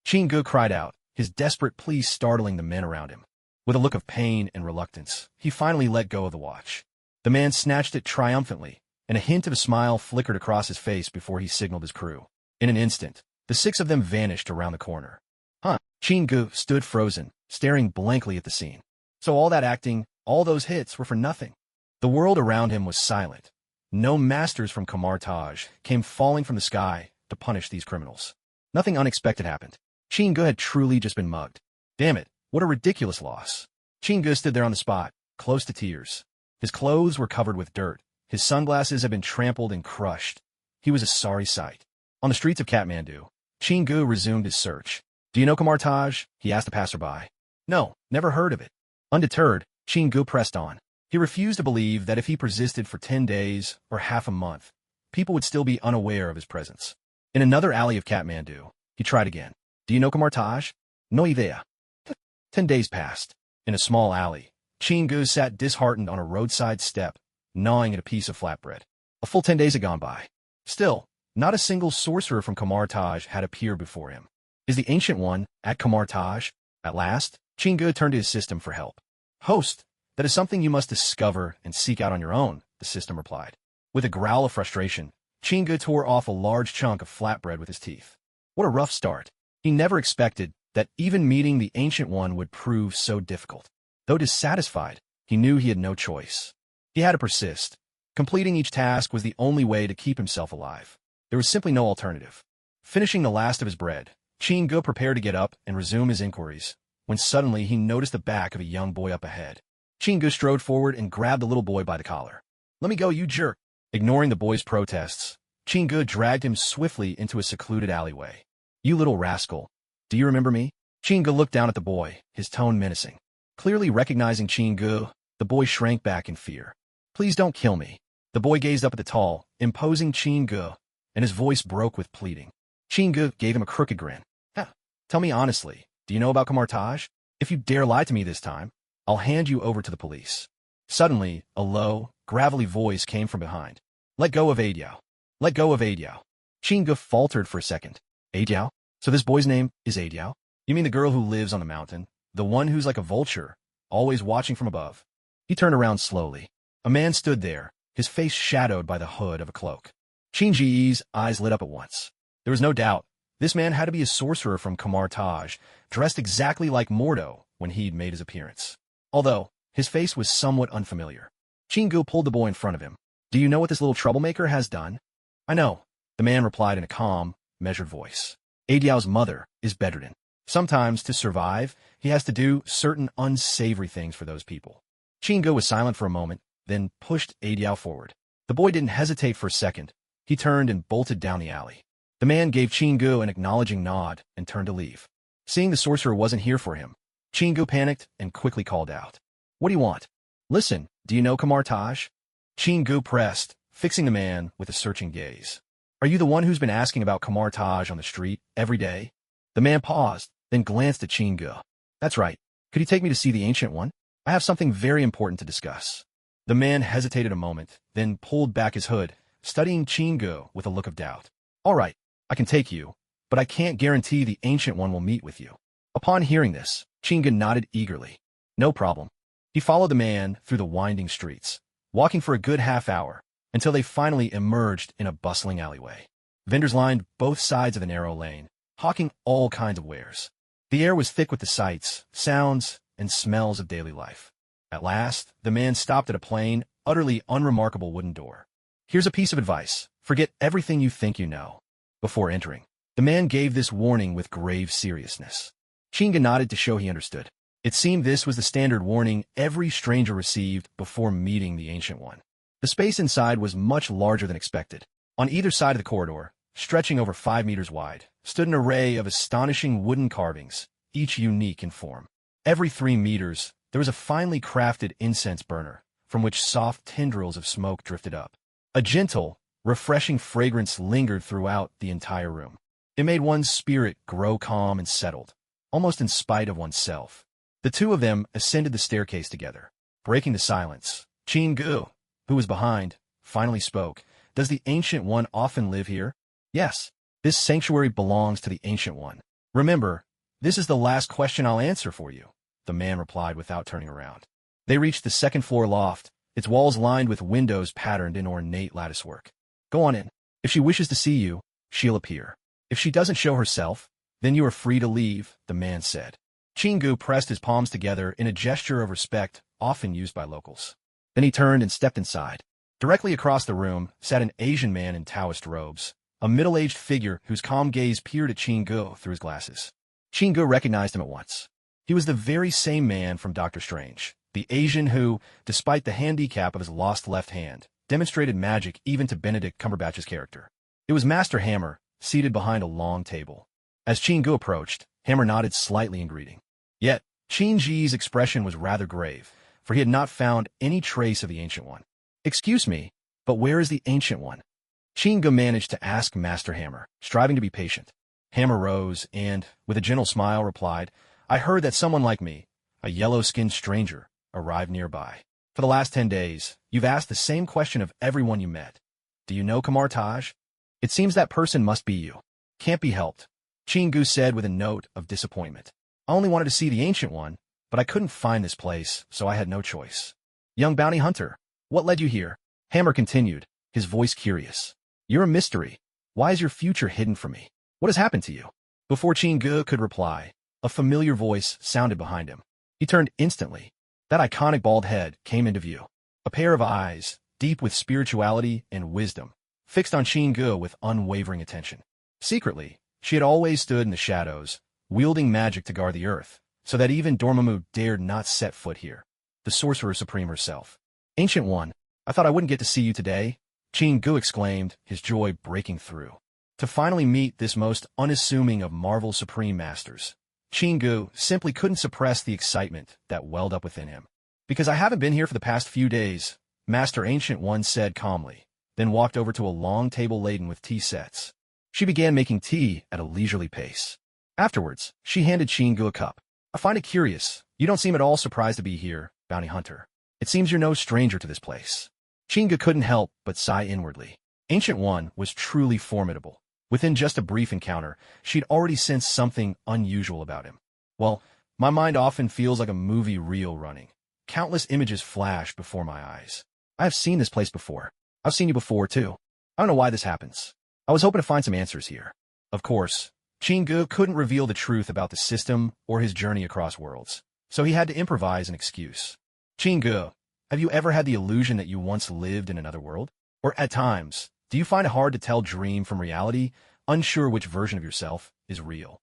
Chingu cried out, his desperate plea startling the men around him. With a look of pain and reluctance, he finally let go of the watch. The man snatched it triumphantly, and a hint of a smile flickered across his face before he signaled his crew. In an instant, the 6 of them vanished around the corner. Chingu stood frozen, staring blankly at the scene. So all that acting, all those hits were for nothing. The world around him was silent. No masters from Kamartaj came falling from the sky to punish these criminals. Nothing unexpected happened. Chingu had truly just been mugged. Damn it, what a ridiculous loss. Chingu stood there on the spot, close to tears. His clothes were covered with dirt. His sunglasses had been trampled and crushed. He was a sorry sight. On the streets of Kathmandu, Chingu resumed his search. Do you know Kamartaj? He asked a passerby. No, never heard of it. Undeterred, Chingu pressed on. He refused to believe that if he persisted for 10 days or half a month, people would still be unaware of his presence. In another alley of Kathmandu, he tried again. Do you know Kamartaj? No idea. 10 days passed. In a small alley, Chingu sat disheartened on a roadside step, gnawing at a piece of flatbread. A full 10 days had gone by. Still, not a single sorcerer from Kamartaj had appeared before him. Is the Ancient One at Kamartaj? At last, Chingu turned to his system for help. Host, that is something you must discover and seek out on your own, the system replied. With a growl of frustration, Chingu tore off a large chunk of flatbread with his teeth. What a rough start. He never expected that even meeting the Ancient One would prove so difficult. Though dissatisfied, he knew he had no choice. He had to persist. Completing each task was the only way to keep himself alive. There was simply no alternative. Finishing the last of his bread, Chingu prepared to get up and resume his inquiries, when suddenly he noticed the back of a young boy up ahead. Chingu strode forward and grabbed the little boy by the collar. Let me go, you jerk. Ignoring the boy's protests, Chingu dragged him swiftly into a secluded alleyway. You little rascal. Do you remember me? Chingu looked down at the boy, his tone menacing. Clearly recognizing Chingu, the boy shrank back in fear. Please don't kill me. The boy gazed up at the tall, imposing Chingu, and his voice broke with pleading. Chingu gave him a crooked grin. Tell me honestly, do you know about Kamartaj? If you dare lie to me this time, I'll hand you over to the police. Suddenly, a low, gravelly voice came from behind. Let go of Adiao. Let go of Adiao. Chingu faltered for a second. Adiao? So this boy's name is Adiao? You mean the girl who lives on the mountain? The one who's like a vulture, always watching from above? He turned around slowly. A man stood there, his face shadowed by the hood of a cloak. Chingu's eyes lit up at once. There was no doubt. This man had to be a sorcerer from Kamartaj, dressed exactly like Mordo when he'd made his appearance. Although, his face was somewhat unfamiliar. Chingu pulled the boy in front of him. Do you know what this little troublemaker has done? I know, the man replied in a calm, measured voice. Adiao's mother is bedridden. Sometimes, to survive, he has to do certain unsavory things for those people. Chingu was silent for a moment, then pushed Adiao forward. The boy didn't hesitate for a second. He turned and bolted down the alley. The man gave Chingu an acknowledging nod and turned to leave. Seeing the sorcerer wasn't here for him, Chingu panicked and quickly called out. What do you want? Listen, do you know Kamartaj? Chingu pressed, fixing the man with a searching gaze. Are you the one who's been asking about Kamartaj on the street every day? The man paused, then glanced at Chingu. That's right. Could you take me to see the Ancient One? I have something very important to discuss. The man hesitated a moment, then pulled back his hood, studying Chingu with a look of doubt. All right, I can take you, but I can't guarantee the Ancient One will meet with you. Upon hearing this, Chingu nodded eagerly. No problem. He followed the man through the winding streets, walking for a good half hour, until they finally emerged in a bustling alleyway. Vendors lined both sides of the narrow lane, hawking all kinds of wares. The air was thick with the sights, sounds, and smells of daily life. At last, the man stopped at a plain, utterly unremarkable wooden door. Here's a piece of advice. Forget everything you think you know. Before entering, the man gave this warning with grave seriousness. Chingu nodded to show he understood. It seemed this was the standard warning every stranger received before meeting the Ancient One. The space inside was much larger than expected. On either side of the corridor, stretching over 5 meters wide, stood an array of astonishing wooden carvings, each unique in form. Every 3 meters, there was a finely crafted incense burner, from which soft tendrils of smoke drifted up. A gentle, refreshing fragrance lingered throughout the entire room. It made one's spirit grow calm and settled, almost in spite of oneself. The two of them ascended the staircase together. Breaking the silence, Gu, who was behind, finally spoke. Does the Ancient One often live here? Yes. This sanctuary belongs to the Ancient One. Remember, this is the last question I'll answer for you, the man replied without turning around. They reached the second-floor loft, its walls lined with windows patterned in ornate latticework. Go on in. If she wishes to see you, she'll appear. If she doesn't show herself, then you are free to leave, the man said. Gu pressed his palms together in a gesture of respect often used by locals. Then he turned and stepped inside. Directly across the room sat an Asian man in Taoist robes, a middle-aged figure whose calm gaze peered at Gu through his glasses. Gu recognized him at once. He was the very same man from Doctor Strange, the Asian who, despite the handicap of his lost left hand, demonstrated magic even to Benedict Cumberbatch's character. It was Master Hammer, seated behind a long table. As Gu approached, Hammer nodded slightly in greeting. Yet, Ji's expression was rather grave, for he had not found any trace of the Ancient One. Excuse me, but where is the Ancient One? Gu managed to ask Master Hammer, striving to be patient. Hammer rose and, with a gentle smile, replied, I heard that someone like me, a yellow-skinned stranger, arrived nearby. For the last 10 days, you've asked the same question of everyone you met. Do you know Kamar Taj? It seems that person must be you. Can't be helped, Gu said with a note of disappointment. I only wanted to see the Ancient One, but I couldn't find this place, so I had no choice. Young bounty hunter, what led you here? Hammer continued, his voice curious. You're a mystery. Why is your future hidden from me? What has happened to you? Before Gu could reply, a familiar voice sounded behind him. He turned instantly. That iconic bald head came into view. A pair of eyes, deep with spirituality and wisdom, fixed on Gu with unwavering attention. Secretly, she had always stood in the shadows, wielding magic to guard the earth, so that even Dormammu dared not set foot here. The Sorcerer Supreme herself. Ancient One, I thought I wouldn't get to see you today, Gu exclaimed, his joy breaking through. To finally meet this most unassuming of Marvel's Supreme Masters. Gu simply couldn't suppress the excitement that welled up within him. Because I haven't been here for the past few days, Master Ancient One said calmly, then walked over to a long table laden with tea sets. She began making tea at a leisurely pace. Afterwards, she handed Gu a cup. I find it curious. You don't seem at all surprised to be here, bounty hunter. It seems you're no stranger to this place. Gu couldn't help but sigh inwardly. Ancient One was truly formidable. Within just a brief encounter, she'd already sensed something unusual about him. Well, my mind often feels like a movie reel running. Countless images flash before my eyes. I have seen this place before. I've seen you before, too. I don't know why this happens. I was hoping to find some answers here. Of course, Gu couldn't reveal the truth about the system or his journey across worlds, so he had to improvise an excuse. Gu, have you ever had the illusion that you once lived in another world? Or at times, do you find it hard to tell dream from reality, unsure which version of yourself is real?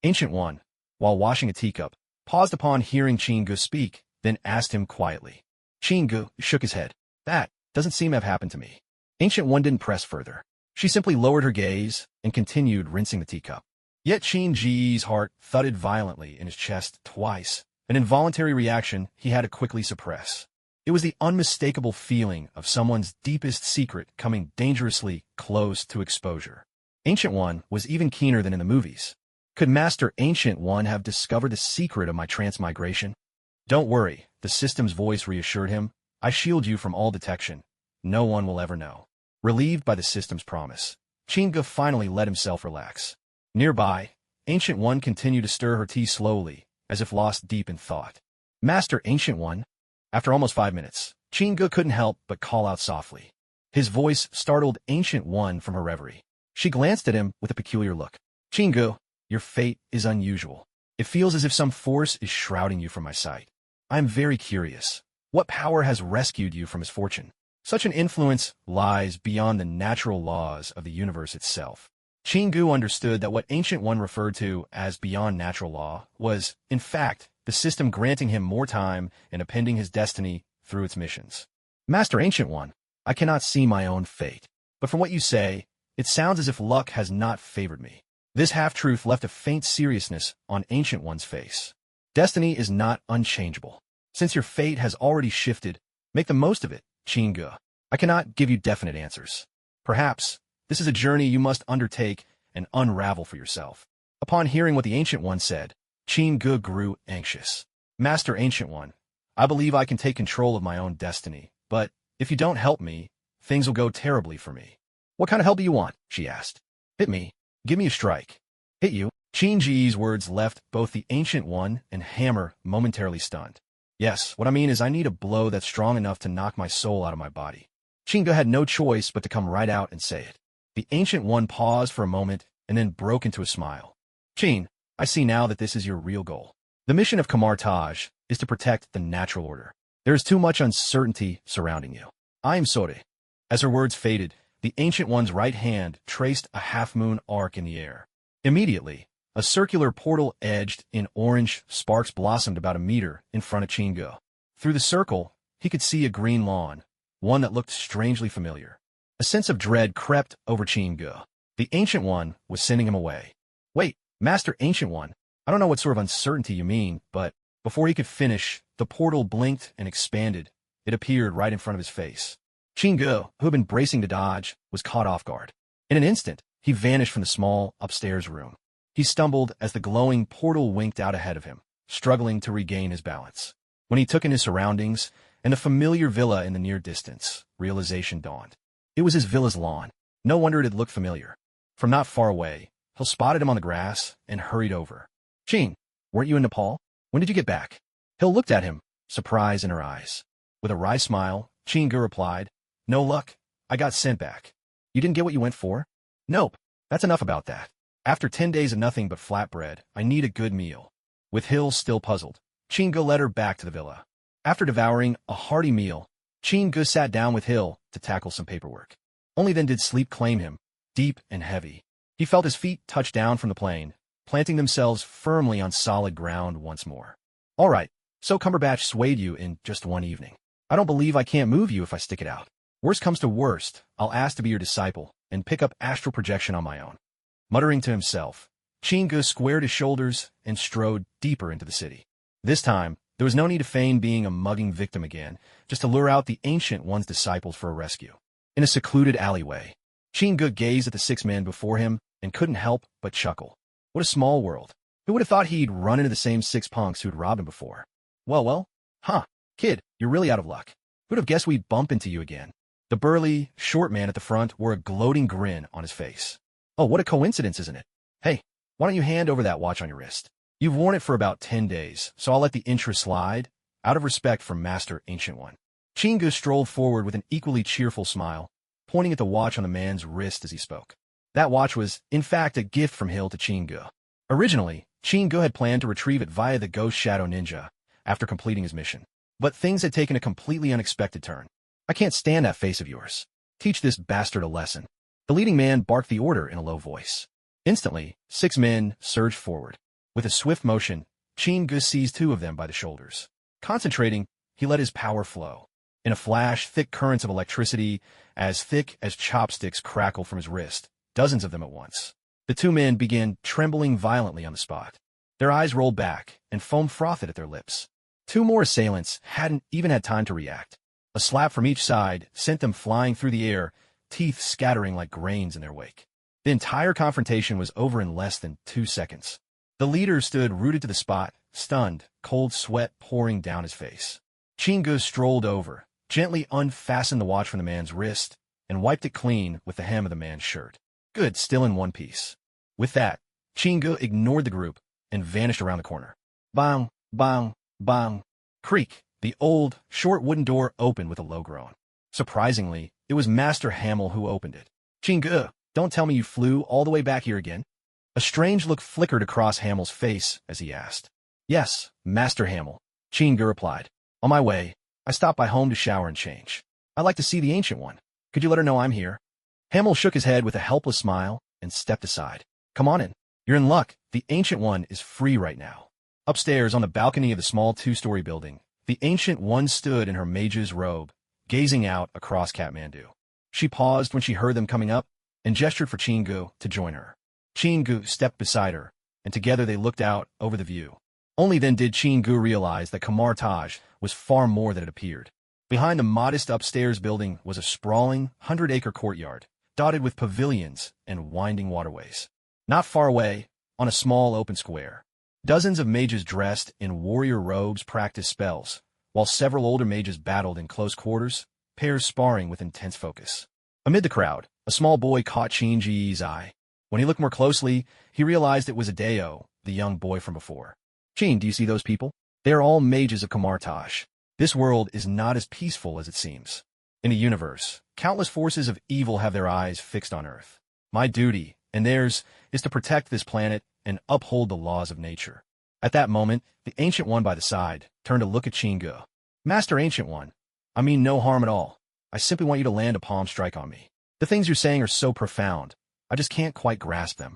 Ancient One, while washing a teacup, paused upon hearing Gu speak, then asked him quietly. Gu shook his head. That doesn't seem to have happened to me. Ancient One didn't press further. She simply lowered her gaze and continued rinsing the teacup. Yet Ji's heart thudded violently in his chest twice, an involuntary reaction he had to quickly suppress. It was the unmistakable feeling of someone's deepest secret coming dangerously close to exposure. Ancient One was even keener than in the movies. Could Master Ancient One have discovered the secret of my transmigration? Don't worry, the system's voice reassured him. I shield you from all detection. No one will ever know. Relieved by the system's promise, Gu finally let himself relax. Nearby, Ancient One continued to stir her tea slowly, as if lost deep in thought. Master Ancient One? After almost 5 minutes, Gu couldn't help but call out softly. His voice startled Ancient One from her reverie. She glanced at him with a peculiar look. Gu, your fate is unusual. It feels as if some force is shrouding you from my sight. I am very curious. What power has rescued you from misfortune? Such an influence lies beyond the natural laws of the universe itself. Gu understood that what Ancient One referred to as beyond natural law was, in fact, the system granting him more time and appending his destiny through its missions. Master Ancient One, I cannot see my own fate, but from what you say, it sounds as if luck has not favored me. This half-truth left a faint seriousness on Ancient One's face. Destiny is not unchangeable. Since your fate has already shifted, make the most of it, Gu. I cannot give you definite answers. Perhaps, this is a journey you must undertake and unravel for yourself. Upon hearing what the Ancient One said, Chin-gu grew anxious. Master Ancient One, I believe I can take control of my own destiny, but if you don't help me, things will go terribly for me. What kind of help do you want? She asked. Hit me. Give me a strike. Hit you? Chin-ji's words left both the Ancient One and Hammer momentarily stunned. Yes, what I mean is I need a blow that's strong enough to knock my soul out of my body. Chin-gu had no choice but to come right out and say it. The Ancient One paused for a moment and then broke into a smile. Chin, I see now that this is your real goal. The mission of Kamar-Taj is to protect the natural order. There is too much uncertainty surrounding you. I am sorry. As her words faded, the Ancient One's right hand traced a half-moon arc in the air. Immediately, a circular portal edged in orange sparks blossomed about a meter in front of Chin-gu. Through the circle, he could see a green lawn, one that looked strangely familiar. A sense of dread crept over Chin-gu. The Ancient One was sending him away. Wait, Master Ancient One, I don't know what sort of uncertainty you mean, but before he could finish, the portal blinked and expanded. It appeared right in front of his face. Chin-gu, who had been bracing to dodge, was caught off guard. In an instant, he vanished from the small upstairs room. He stumbled as the glowing portal winked out ahead of him, struggling to regain his balance. When he took in his surroundings and the familiar villa in the near distance, realization dawned. It was his villa's lawn. No wonder it had looked familiar. From not far away, Hill spotted him on the grass and hurried over. Chin, weren't you in Nepal? When did you get back? Hill looked at him, surprise in her eyes. With a wry smile, Chin-gu replied, No luck. I got sent back. You didn't get what you went for? Nope. That's enough about that. After 10 days of nothing but flatbread, I need a good meal. With Hill still puzzled, Chin-gu led her back to the villa. After devouring a hearty meal, Chin-gu sat down with Hill to tackle some paperwork. Only then did sleep claim him, deep and heavy. He felt his feet touch down from the plane, planting themselves firmly on solid ground once more. All right, so Cumberbatch swayed you in just one evening. I don't believe I can't move you if I stick it out. Worst comes to worst, I'll ask to be your disciple and pick up astral projection on my own. Muttering to himself, Chin-gu squared his shoulders and strode deeper into the city. This time, there was no need to feign being a mugging victim again, just to lure out the Ancient One's disciples for a rescue. In a secluded alleyway, Chin-gu gazed at the 6 men before him and couldn't help but chuckle. What a small world. Who would have thought he'd run into the same 6 punks who'd robbed him before? Well, kid, you're really out of luck. Who'd have guessed we'd bump into you again? The burly, short man at the front wore a gloating grin on his face. Oh, what a coincidence, isn't it? Hey, why don't you hand over that watch on your wrist? You've worn it for about 10 days, so I'll let the interest slide, out of respect for Master Ancient One. Chin-gu strolled forward with an equally cheerful smile, pointing at the watch on the man's wrist as he spoke. That watch was, in fact, a gift from Hill to Chin-gu. Originally, Chin-gu had planned to retrieve it via the Ghost Shadow Ninja after completing his mission. But things had taken a completely unexpected turn. I can't stand that face of yours. Teach this bastard a lesson. The leading man barked the order in a low voice. Instantly, 6 men surged forward. With a swift motion, Chin-gu seized 2 of them by the shoulders. Concentrating, he let his power flow. In a flash, thick currents of electricity, as thick as chopsticks, crackled from his wrist, dozens of them at once. The 2 men began trembling violently on the spot. Their eyes rolled back, and foam frothed at their lips. 2 more assailants hadn't even had time to react. A slap from each side sent them flying through the air, teeth scattering like grains in their wake. The entire confrontation was over in less than 2 seconds. The leader stood rooted to the spot, stunned, cold sweat pouring down his face. Chin-gu strolled over, gently unfastened the watch from the man's wrist, and wiped it clean with the hem of the man's shirt. Good, still in one piece. With that, Chin-gu ignored the group and vanished around the corner. Bang, bang, bang. Creak. The old, short wooden door opened with a low groan. Surprisingly, it was Master Hamel who opened it. Chin-gu, don't tell me you flew all the way back here again? A strange look flickered across Hamel's face as he asked. Yes, Master Hamel, Chin-gu replied. On my way, I stopped by home to shower and change. I'd like to see the Ancient One. Could you let her know I'm here? Hamel shook his head with a helpless smile and stepped aside. Come on in. You're in luck. The Ancient One is free right now. Upstairs on the balcony of the small 2-story building, the Ancient One stood in her mage's robe, gazing out across Kathmandu. She paused when she heard them coming up and gestured for Chin-gu to join her. Chin-gu stepped beside her, and together they looked out over the view. Only then did Chin-gu realize that Kamar-Taj was far more than it appeared. Behind the modest upstairs building was a sprawling, 100-acre courtyard, dotted with pavilions and winding waterways. Not far away, on a small open square, dozens of mages dressed in warrior robes practiced spells, while several older mages battled in close quarters, pairs sparring with intense focus. Amid the crowd, a small boy caught Shinji's eye. When he looked more closely, he realized it was Adeo, the young boy from before. Shin, do you see those people? They are all mages of Kamartaj. This world is not as peaceful as it seems. In the universe, countless forces of evil have their eyes fixed on Earth. My duty, and theirs, is to protect this planet and uphold the laws of nature. At that moment, the Ancient One by the side turned to look at Chingu. Master Ancient One, I mean no harm at all. I simply want you to land a palm strike on me. The things you're saying are so profound, I just can't quite grasp them.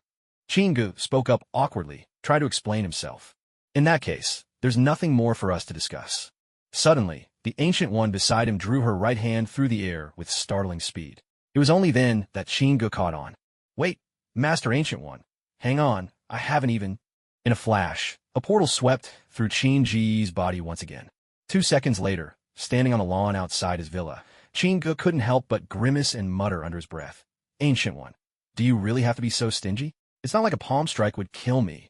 Chingu spoke up awkwardly, tried to explain himself. In that case, there's nothing more for us to discuss. Suddenly, the Ancient One beside him drew her right hand through the air with startling speed. It was only then that Chingu caught on. Wait, Master Ancient One, hang on, I haven't even... In a flash, a portal swept through Chinji's body once again. 2 seconds later, standing on the lawn outside his villa, Chingu couldn't help but grimace and mutter under his breath. Ancient One, do you really have to be so stingy? It's not like a palm strike would kill me.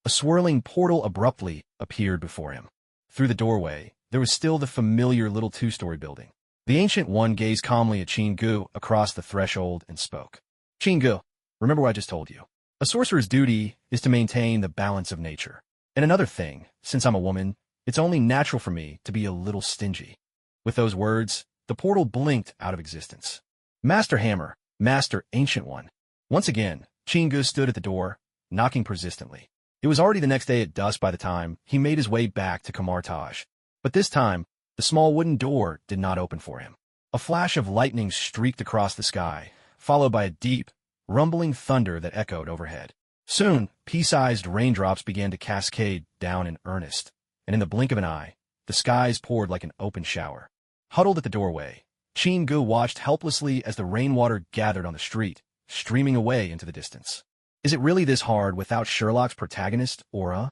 A swirling portal abruptly appeared before him. Through the doorway, there was still the familiar little 2-story building. The Ancient One gazed calmly at Chingu across the threshold and spoke. Chingu, remember what I just told you. A sorcerer's duty is to maintain the balance of nature. And another thing, since I'm a woman, it's only natural for me to be a little stingy. With those words, the portal blinked out of existence. Master Hammer, Master Ancient One. Once again, Chingu stood at the door, knocking persistently. It was already the next day at dusk by the time he made his way back to Kamartaj. But this time, the small wooden door did not open for him. A flash of lightning streaked across the sky, followed by a deep, rumbling thunder that echoed overhead. Soon, pea-sized raindrops began to cascade down in earnest, and in the blink of an eye, the skies poured like an open shower. Huddled at the doorway, Chingu watched helplessly as the rainwater gathered on the street, streaming away into the distance. Is it really this hard without Sherlock's protagonist, Aura?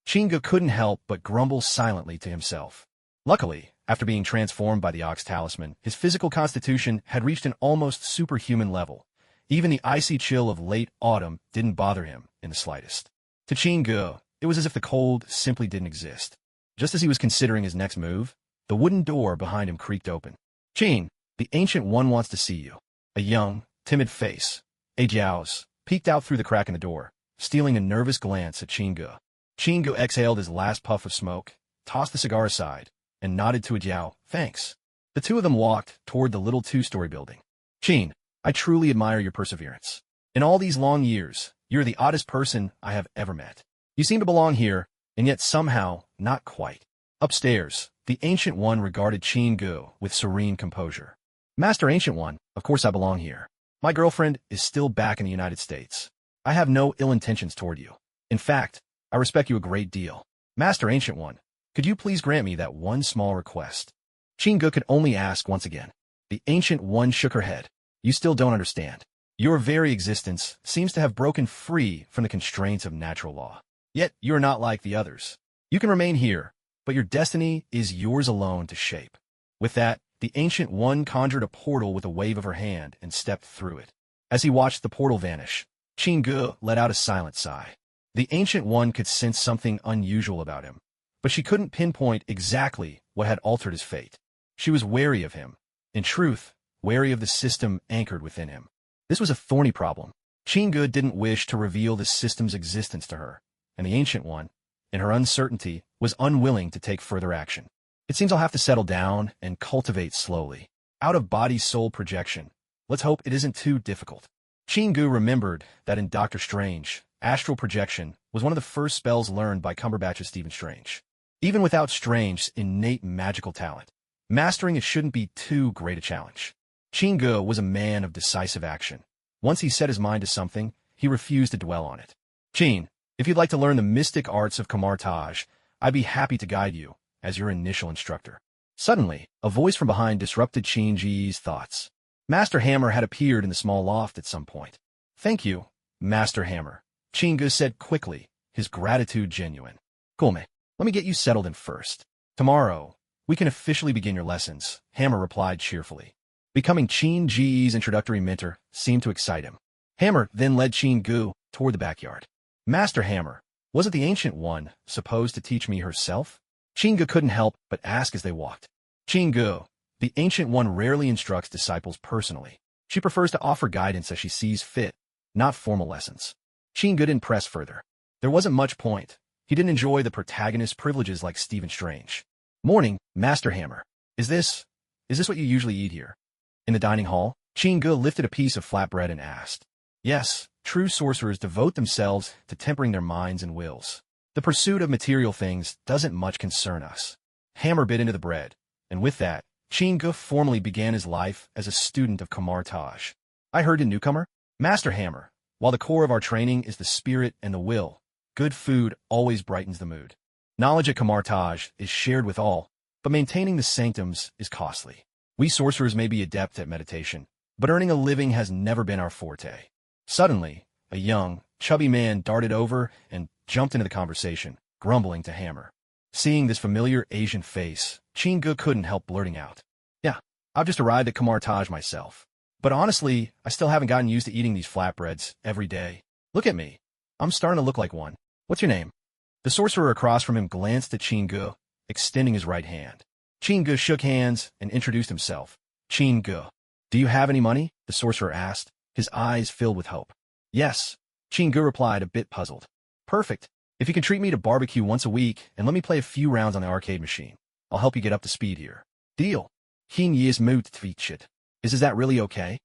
Chingu couldn't help but grumble silently to himself. Luckily, after being transformed by the Ox Talisman, his physical constitution had reached an almost superhuman level. Even the icy chill of late autumn didn't bother him in the slightest. To Chingu, it was as if the cold simply didn't exist. Just as he was considering his next move, the wooden door behind him creaked open. Chin, the Ancient One wants to see you. A young, timid face, Ajiao's, peeked out through the crack in the door, stealing a nervous glance at Chingu. Chingu exhaled his last puff of smoke, tossed the cigar aside, and nodded to Ajiao, thanks. The two of them walked toward the little 2-story building. Chin, I truly admire your perseverance. In all these long years, you're the oddest person I have ever met. You seem to belong here, and yet somehow, not quite. Upstairs, the Ancient One regarded Chingu with serene composure. Master Ancient One, of course I belong here. My girlfriend is still back in the United States. I have no ill intentions toward you. In fact, I respect you a great deal. Master Ancient One, could you please grant me that one small request? Chingu could only ask once again. The Ancient One shook her head. You still don't understand. Your very existence seems to have broken free from the constraints of natural law. Yet you are not like the others. You can remain here, but your destiny is yours alone to shape. With that, the Ancient One conjured a portal with a wave of her hand and stepped through it. As he watched the portal vanish, Chingu let out a silent sigh. The Ancient One could sense something unusual about him, but she couldn't pinpoint exactly what had altered his fate. She was wary of him. In truth, wary of the system anchored within him. This was a thorny problem. Chingu didn't wish to reveal the system's existence to her, and the Ancient One, in her uncertainty, was unwilling to take further action. It seems I'll have to settle down and cultivate slowly. Out-of-body soul projection. Let's hope it isn't too difficult. Chingu remembered that in Doctor Strange, astral projection was one of the first spells learned by Cumberbatch's Stephen Strange. Even without Strange's innate magical talent, mastering it shouldn't be too great a challenge. Chingu was a man of decisive action. Once he set his mind to something, he refused to dwell on it. Chin, if you'd like to learn the mystic arts of Kamartaj, I'd be happy to guide you as your initial instructor. Suddenly, a voice from behind disrupted Chinji's thoughts. Master Hammer had appeared in the small loft at some point. Thank you, Master Hammer, Chingu said quickly, his gratitude genuine. Kulme, let me get you settled in first. Tomorrow, we can officially begin your lessons, Hammer replied cheerfully. Becoming Chinji's introductory mentor seemed to excite him. Hammer then led Chin-gu toward the backyard. Master Hammer, wasn't the Ancient One supposed to teach me herself? Chin-gu couldn't help but ask as they walked. Chin-gu, the Ancient One rarely instructs disciples personally. She prefers to offer guidance as she sees fit, not formal lessons. Chin-gu didn't press further. There wasn't much point. He didn't enjoy the protagonist's privileges like Stephen Strange. Morning, Master Hammer. Is this what you usually eat here? In the dining hall, Chin-gu lifted a piece of flatbread and asked. Yes, true sorcerers devote themselves to tempering their minds and wills. The pursuit of material things doesn't much concern us. Hammer bit into the bread, and with that, Chin-gu formally began his life as a student of Kamartage. I heard a newcomer? Master Hammer, while the core of our training is the spirit and the will, good food always brightens the mood. Knowledge at Kamartage is shared with all, but maintaining the sanctums is costly. We sorcerers may be adept at meditation, but earning a living has never been our forte. Suddenly, a young, chubby man darted over and jumped into the conversation, grumbling to Hammer. Seeing this familiar Asian face, Chin-gu couldn't help blurting out. Yeah, I've just arrived at Kamartage myself. But honestly, I still haven't gotten used to eating these flatbreads every day. Look at me. I'm starting to look like one. What's your name? The sorcerer across from him glanced at Chin-gu, extending his right hand. Chin-gu shook hands and introduced himself. Chin-gu. Do you have any money? The sorcerer asked, his eyes filled with hope. Yes, Chin-gu replied, a bit puzzled. Perfect. If you can treat me to barbecue once a week and let me play a few rounds on the arcade machine, I'll help you get up to speed here. Deal. Is that really okay?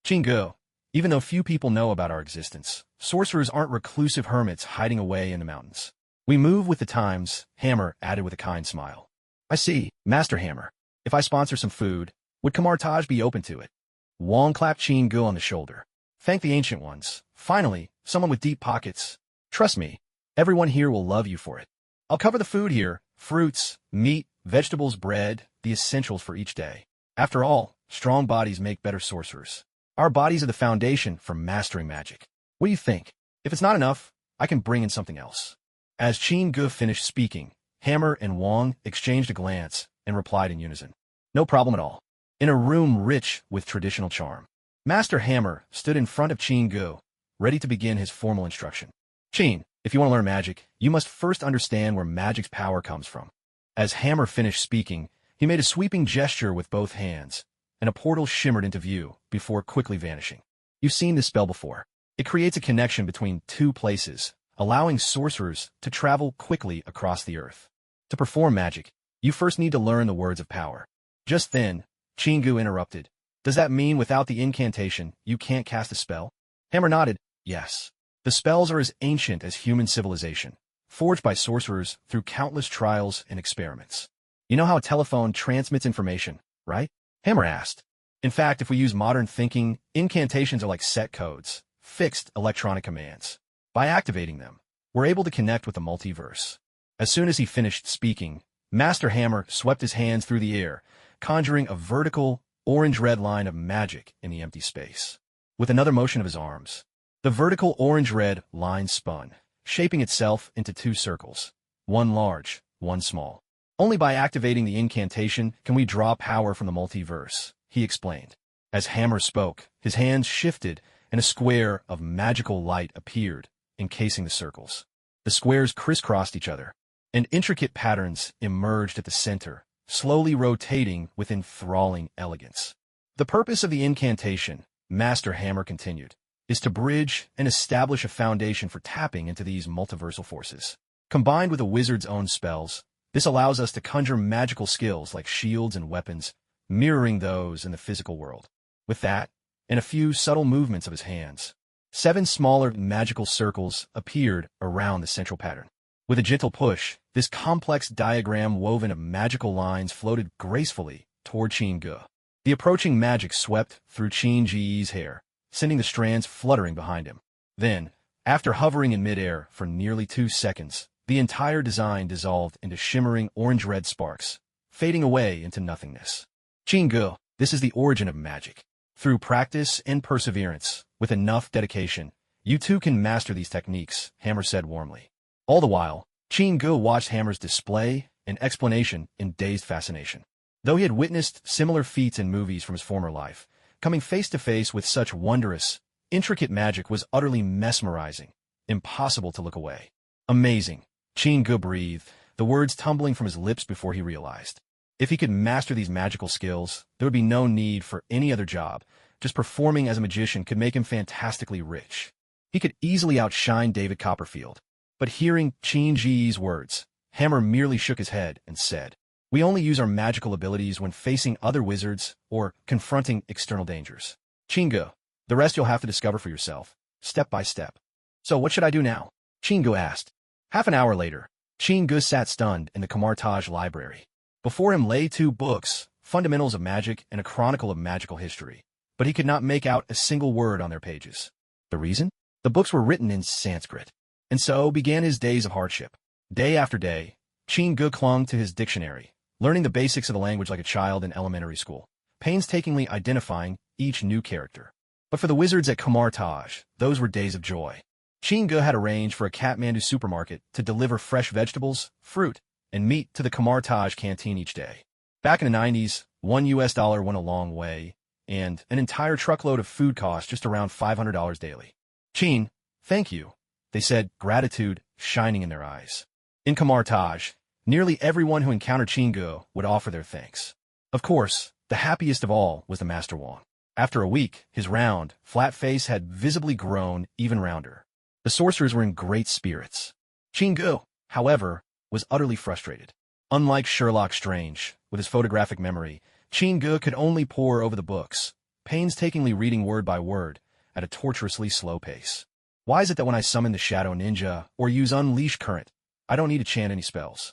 Chin-gu, even though few people know about our existence, sorcerers aren't reclusive hermits hiding away in the mountains. We move with the times, Hammer added with a kind smile. I see, Master Hammer. If I sponsor some food, would Kamartage be open to it? Wong clapped Chin-gu on the shoulder. Thank the Ancient Ones. Finally, someone with deep pockets. Trust me, everyone here will love you for it. I'll cover the food here, fruits, meat, vegetables, bread, the essentials for each day. After all, strong bodies make better sorcerers. Our bodies are the foundation for mastering magic. What do you think? If it's not enough, I can bring in something else. As Chin-gu finished speaking, Hammer and Wong exchanged a glance and replied in unison. No problem at all. In a room rich with traditional charm, Master Hammer stood in front of Chin-gu, ready to begin his formal instruction. Chin, if you want to learn magic, you must first understand where magic's power comes from. As Hammer finished speaking, he made a sweeping gesture with both hands, and a portal shimmered into view before quickly vanishing. You've seen this spell before. It creates a connection between two places, allowing sorcerers to travel quickly across the earth. To perform magic, you first need to learn the words of power. Just then, Chin-gu interrupted. Does that mean without the incantation, you can't cast a spell? Hammer nodded. Yes. The spells are as ancient as human civilization, forged by sorcerers through countless trials and experiments. You know how a telephone transmits information, right? Hammer asked. In fact, if we use modern thinking, incantations are like set codes, fixed electronic commands. By activating them, we're able to connect with the multiverse. As soon as he finished speaking, Master Hammer swept his hands through the air, conjuring a vertical, orange-red line of magic in the empty space. With another motion of his arms, the vertical orange-red line spun, shaping itself into two circles, one large, one small. Only by activating the incantation can we draw power from the multiverse, he explained. As Hammer spoke, his hands shifted, and a square of magical light appeared, encasing the circles. The squares crisscrossed each other, and intricate patterns emerged at the center, slowly rotating with enthralling elegance. The purpose of the incantation, Master Hammer continued, is to bridge and establish a foundation for tapping into these multiversal forces. Combined with a wizard's own spells, this allows us to conjure magical skills like shields and weapons, mirroring those in the physical world. With that, and a few subtle movements of his hands, 7 smaller magical circles appeared around the central pattern. With a gentle push, this complex diagram woven of magical lines floated gracefully toward Chin-gu. The approaching magic swept through Chin-gu's hair, sending the strands fluttering behind him. Then, after hovering in midair for nearly 2 seconds, the entire design dissolved into shimmering orange-red sparks, fading away into nothingness. Chin-gu, this is the origin of magic. Through practice and perseverance, with enough dedication, you too can master these techniques, Hammer said warmly. All the while, Chin-gu watched Hammer's display and explanation in dazed fascination. Though he had witnessed similar feats in movies from his former life, coming face to face with such wondrous, intricate magic was utterly mesmerizing, impossible to look away. Amazing. Chin-gu breathed, the words tumbling from his lips before he realized. If he could master these magical skills, there would be no need for any other job. Just performing as a magician could make him fantastically rich. He could easily outshine David Copperfield. But hearing Chin-ji's words, Hammer merely shook his head and said, "We only use our magical abilities when facing other wizards or confronting external dangers. Chin-gu, the rest you'll have to discover for yourself, step by step." "So what should I do now?" Chin-gu asked. Half an hour later, Chin-gu sat stunned in the Comicdub library. Before him lay 2 books, Fundamentals of Magic and a Chronicle of Magical History, but he could not make out a single word on their pages. The reason? The books were written in Sanskrit. And so began his days of hardship. Day after day, Chin-gu clung to his dictionary, learning the basics of the language like a child in elementary school, painstakingly identifying each new character. But for the wizards at Comicdub, those were days of joy. Chin-gu had arranged for a Kathmandu supermarket to deliver fresh vegetables, fruit, and meat to the Comicdub canteen each day. Back in the 90s, $1 went a long way, and an entire truckload of food cost just around $500 daily. "Chin, thank you," they said, gratitude shining in their eyes. In Comicdub, nearly everyone who encountered Chin-gu would offer their thanks. Of course, the happiest of all was the Master Wong. After a week, his round, flat face had visibly grown even rounder. The sorcerers were in great spirits. Chin-gu, however, was utterly frustrated. Unlike Sherlock Strange, with his photographic memory, Chin-gu could only pore over the books, painstakingly reading word by word, at a torturously slow pace. "Why is it that when I summon the Shadow Ninja or use Unleash Current, I don't need to chant any spells?"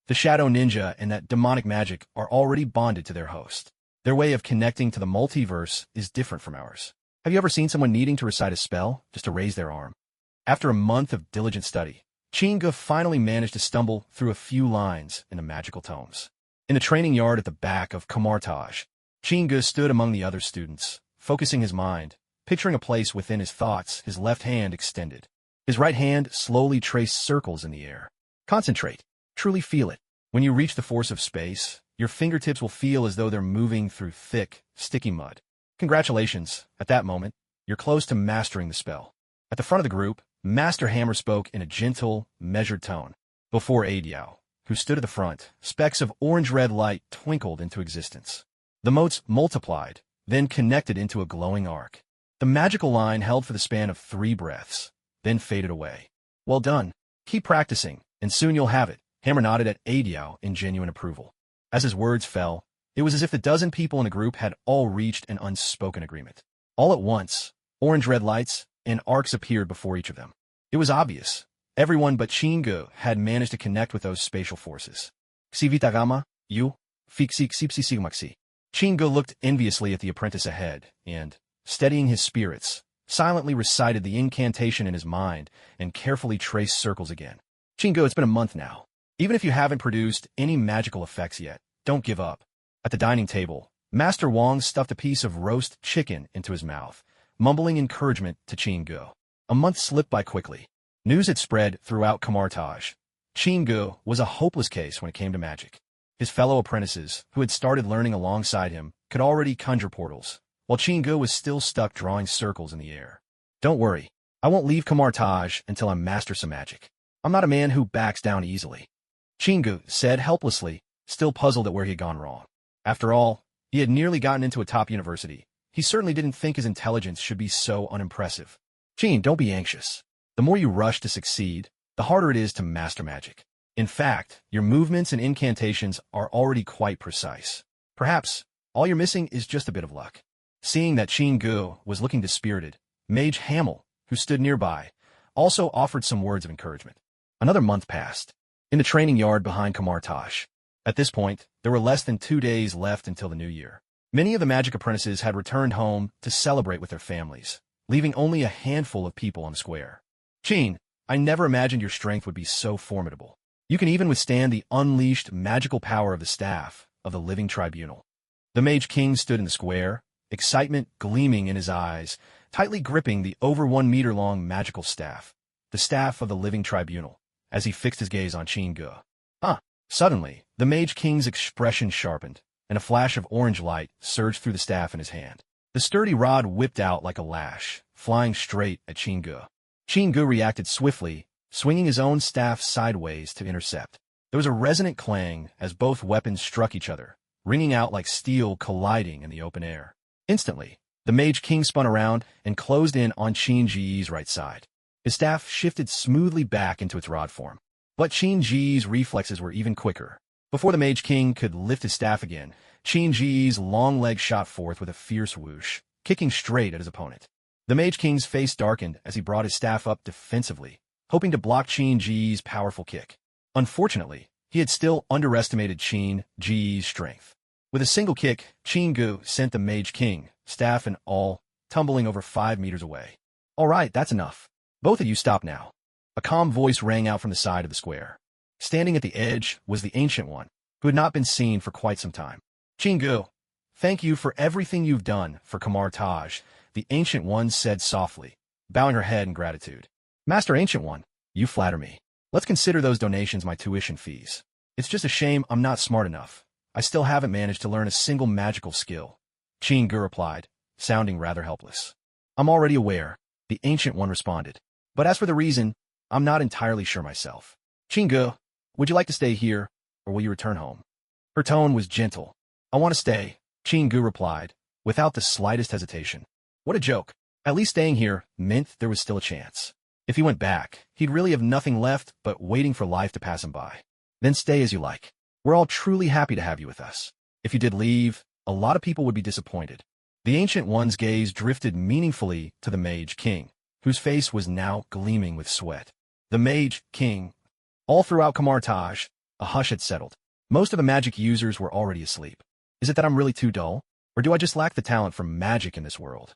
The Shadow Ninja and that demonic magic are already bonded to their host. Their way of connecting to the multiverse is different from ours. Have you ever seen someone needing to recite a spell just to raise their arm? After a month of diligent study, Chin-gu finally managed to stumble through a few lines in the magical tomes. In the training yard at the back of Comicdub, Chin-gu stood among the other students, focusing his mind, picturing a place within his thoughts, his left hand extended. His right hand slowly traced circles in the air. Concentrate. Truly feel it. When you reach the force of space, your fingertips will feel as though they're moving through thick, sticky mud. Congratulations. At that moment, you're close to mastering the spell. At the front of the group, Master Hammer spoke in a gentle, measured tone. Before Adiao, who stood at the front, specks of orange-red light twinkled into existence. The motes multiplied, then connected into a glowing arc. The magical line held for the span of 3 breaths, then faded away. "Well done. Keep practicing, and soon you'll have it." Hammer nodded at Adiao in genuine approval. As his words fell, it was as if the dozen people in the group had all reached an unspoken agreement. All at once, orange-red lights and arcs appeared before each of them. It was obvious. Everyone but Chin-gu had managed to connect with those spatial forces. "Xivitagama, you, Fixi. Chin-gu looked enviously at the apprentice ahead, and, steadying his spirits, silently recited the incantation in his mind and carefully traced circles again. "Chin-gu, it's been a month now. Even if you haven't produced any magical effects yet, don't give up." At the dining table, Master Wong stuffed a piece of roast chicken into his mouth, mumbling encouragement to Chin-gu. A month slipped by quickly. News had spread throughout Comicdub. Chin-gu was a hopeless case when it came to magic. His fellow apprentices, who had started learning alongside him, could already conjure portals, while Chin-gu was still stuck drawing circles in the air. "Don't worry, I won't leave Comicdub until I master some magic. I'm not a man who backs down easily," Chin-gu said helplessly, still puzzled at where he had gone wrong. After all, he had nearly gotten into a top university. He certainly didn't think his intelligence should be so unimpressive. "Chin, don't be anxious. The more you rush to succeed, the harder it is to master magic. In fact, your movements and incantations are already quite precise. Perhaps all you're missing is just a bit of luck." Seeing that Chin-gu was looking dispirited, Mage Hamel, who stood nearby, also offered some words of encouragement. Another month passed. In the training yard behind Comicdub. At this point, there were less than 2 days left until the new year. Many of the magic apprentices had returned home to celebrate with their families, leaving only a handful of people on the square. "Chin, I never imagined your strength would be so formidable. You can even withstand the unleashed magical power of the staff of the Living Tribunal." The Mage King stood in the square, excitement gleaming in his eyes, tightly gripping the over 1 meter long magical staff, the staff of the Living Tribunal, as he fixed his gaze on Chin-gu. Suddenly, the Mage King's expression sharpened, and a flash of orange light surged through the staff in his hand. The sturdy rod whipped out like a lash, flying straight at Chingu. Chingu reacted swiftly, swinging his own staff sideways to intercept. There was a resonant clang as both weapons struck each other, ringing out like steel colliding in the open air. Instantly, the Mage King spun around and closed in on Qin Ji's right side. His staff shifted smoothly back into its rod form. But Qin Ji's reflexes were even quicker. Before the Mage King could lift his staff again, Qin Ji's long leg shot forth with a fierce whoosh, kicking straight at his opponent. The Mage King's face darkened as he brought his staff up defensively, hoping to block Qin Ji's powerful kick. Unfortunately, he had still underestimated Qin Ji's strength. With a single kick, Chingu sent the Mage King, staff and all, tumbling over 5 meters away. "All right, that's enough. Both of you stop now." A calm voice rang out from the side of the square. Standing at the edge was the Ancient One, who had not been seen for quite some time. "Chingu, thank you for everything you've done for Kamar Taj," the Ancient One said softly, bowing her head in gratitude. "Master Ancient One, you flatter me. Let's consider those donations my tuition fees. It's just a shame I'm not smart enough. I still haven't managed to learn a single magical skill," Chingu replied, sounding rather helpless. "I'm already aware," the Ancient One responded. "But as for the reason, I'm not entirely sure myself. Chingu, would you like to stay here, or will you return home?" Her tone was gentle. "I want to stay," Chingu replied, without the slightest hesitation. What a joke. At least staying here meant there was still a chance. If he went back, he'd really have nothing left but waiting for life to pass him by. "Then stay as you like. We're all truly happy to have you with us. If you did leave, a lot of people would be disappointed." The Ancient One's gaze drifted meaningfully to the Mage King, whose face was now gleaming with sweat. The Mage King. All throughout Kamar Taj, a hush had settled. Most of the magic users were already asleep. Is it that I'm really too dull? Or do I just lack the talent for magic in this world?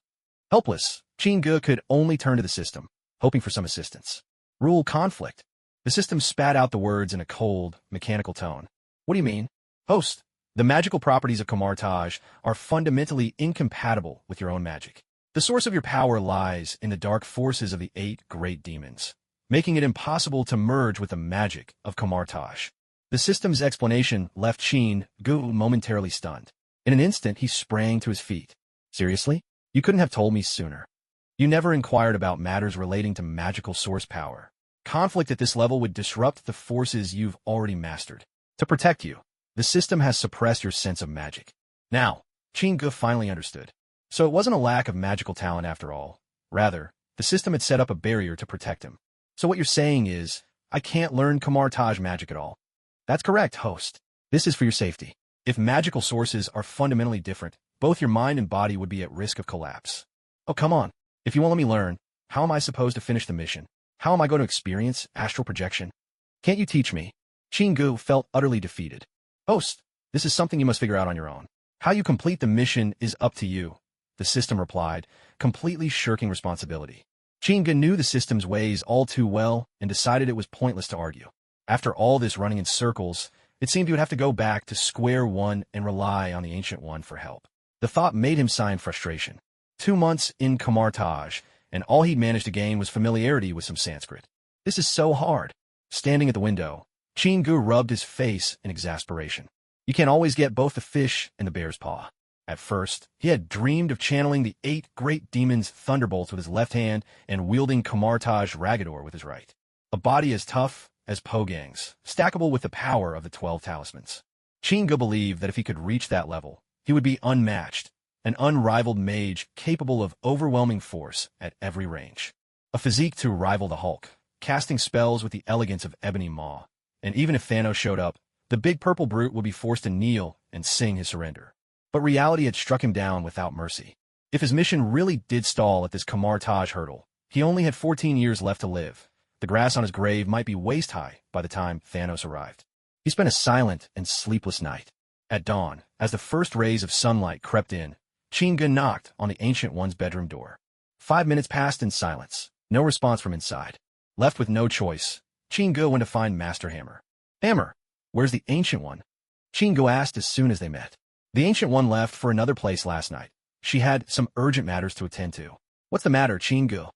Helpless, Chingu could only turn to the system, hoping for some assistance. "Rule conflict." The system spat out the words in a cold, mechanical tone. "What do you mean?" "Host, the magical properties of Kamar Taj are fundamentally incompatible with your own magic. The source of your power lies in the dark forces of the 8 great demons, making it impossible to merge with the magic of Kamar Taj." The system's explanation left Chingu momentarily stunned. In an instant, he sprang to his feet. "Seriously? You couldn't have told me sooner. You never inquired about matters relating to magical source power. Conflict at this level would disrupt the forces you've already mastered. To protect you, the system has suppressed your sense of magic." Now, Chingu finally understood. So it wasn't a lack of magical talent after all. Rather, the system had set up a barrier to protect him. "So what you're saying is, I can't learn Kamar Taj magic at all?" "That's correct, host. This is for your safety. If magical sources are fundamentally different, both your mind and body would be at risk of collapse." "Oh, come on. If you won't let me learn, how am I supposed to finish the mission? How am I going to experience astral projection? Can't you teach me?" Chingu felt utterly defeated. "Host, this is something you must figure out on your own. How you complete the mission is up to you," the system replied, completely shirking responsibility. Chingu knew the system's ways all too well and decided it was pointless to argue. After all this running in circles, it seemed he would have to go back to square one and rely on the Ancient One for help. The thought made him sigh in frustration. 2 months in Kamar Taj, and all he'd managed to gain was familiarity with some Sanskrit. This is so hard. Standing at the window, Chingu rubbed his face in exasperation. You can't always get both the fish and the bear's paw. At first, he had dreamed of channeling the 8 great demons' thunderbolts with his left hand and wielding Kamar Taj Ragador with his right. A body as tough as Pogang's, stackable with the power of the 12 talismans. Chingu believed that if he could reach that level, he would be unmatched, an unrivaled mage capable of overwhelming force at every range. A physique to rival the Hulk, casting spells with the elegance of Ebony Maw. And even if Thanos showed up, the big purple brute would be forced to kneel and sing his surrender. But reality had struck him down without mercy. If his mission really did stall at this Kamar Taj hurdle, he only had 14 years left to live. The grass on his grave might be waist-high by the time Thanos arrived. He spent a silent and sleepless night. At dawn, as the first rays of sunlight crept in, Chingu knocked on the Ancient One's bedroom door. 5 minutes passed in silence, no response from inside. Left with no choice, Chingu went to find Master Hammer. "Hammer, where's the Ancient One?" Chingu asked as soon as they met. "The Ancient One left for another place last night. She had some urgent matters to attend to." "What's the matter, Chingu?"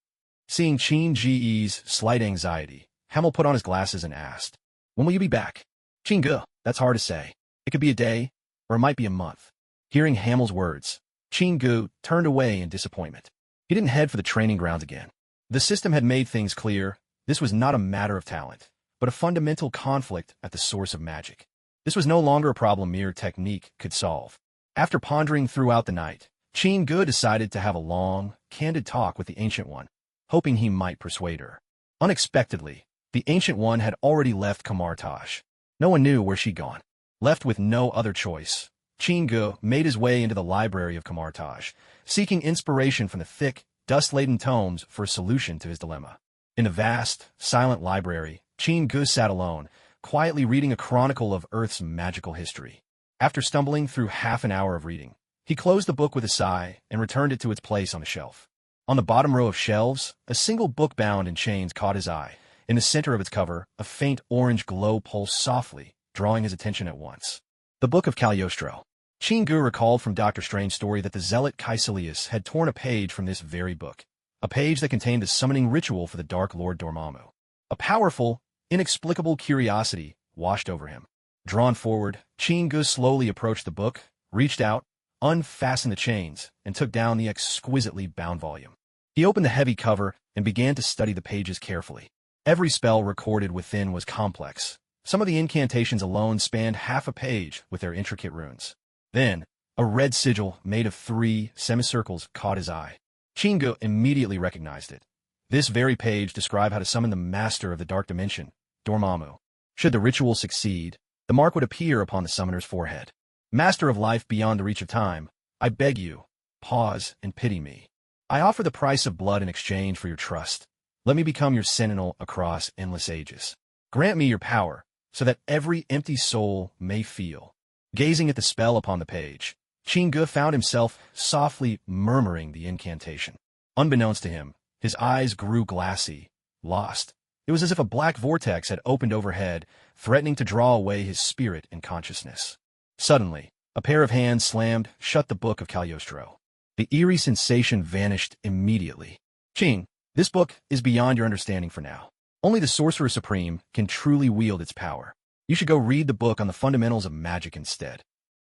Seeing Qin Ji's slight anxiety, Hamel put on his glasses and asked, "When will you be back?" "Chingu, that's hard to say. It could be a day, or it might be a month." Hearing Hamel's words, Chingu turned away in disappointment. He didn't head for the training grounds again. The system had made things clear. This was not a matter of talent, but a fundamental conflict at the source of magic. This was no longer a problem mere technique could solve. After pondering throughout the night, Qin decided to have a long, candid talk with the Ancient One, hoping he might persuade her. Unexpectedly, the Ancient One had already left Kamartaj. No one knew where she'd gone. Left with no other choice, Qin made his way into the library of Kamartaj, seeking inspiration from the thick, dust-laden tomes for a solution to his dilemma. In the vast, silent library, Qin sat alone, quietly reading a chronicle of Earth's magical history. After stumbling through half an hour of reading, he closed the book with a sigh and returned it to its place on the shelf. On the bottom row of shelves, a single book bound in chains caught his eye. In the center of its cover, a faint orange glow pulsed softly, drawing his attention at once. The Book of Cagliostro. Qin recalled from Dr. Strange's story that the zealot Caecilius had torn a page from this very book, a page that contained the summoning ritual for the Dark Lord Dormammu. A powerful, inexplicable curiosity washed over him. Drawn forward, Qin slowly approached the book, reached out, unfastened the chains, and took down the exquisitely bound volume. He opened the heavy cover and began to study the pages carefully. Every spell recorded within was complex. Some of the incantations alone spanned half a page with their intricate runes. Then, a red sigil made of 3 semicircles caught his eye. Qin immediately recognized it. This very page described how to summon the master of the dark dimension, Dormammu. Should the ritual succeed, the mark would appear upon the summoner's forehead. Master of life beyond the reach of time, I beg you, pause and pity me. I offer the price of blood in exchange for your trust. Let me become your sentinel across endless ages. Grant me your power, so that every empty soul may feel. Gazing at the spell upon the page, Qin found himself softly murmuring the incantation. Unbeknownst to him, his eyes grew glassy, lost. It was as if a black vortex had opened overhead, threatening to draw away his spirit and consciousness. Suddenly, a pair of hands slammed shut the Book of Cagliostro. The eerie sensation vanished immediately. Qin, this book is beyond your understanding for now. Only the Sorcerer Supreme can truly wield its power. You should go read the book on the fundamentals of magic instead.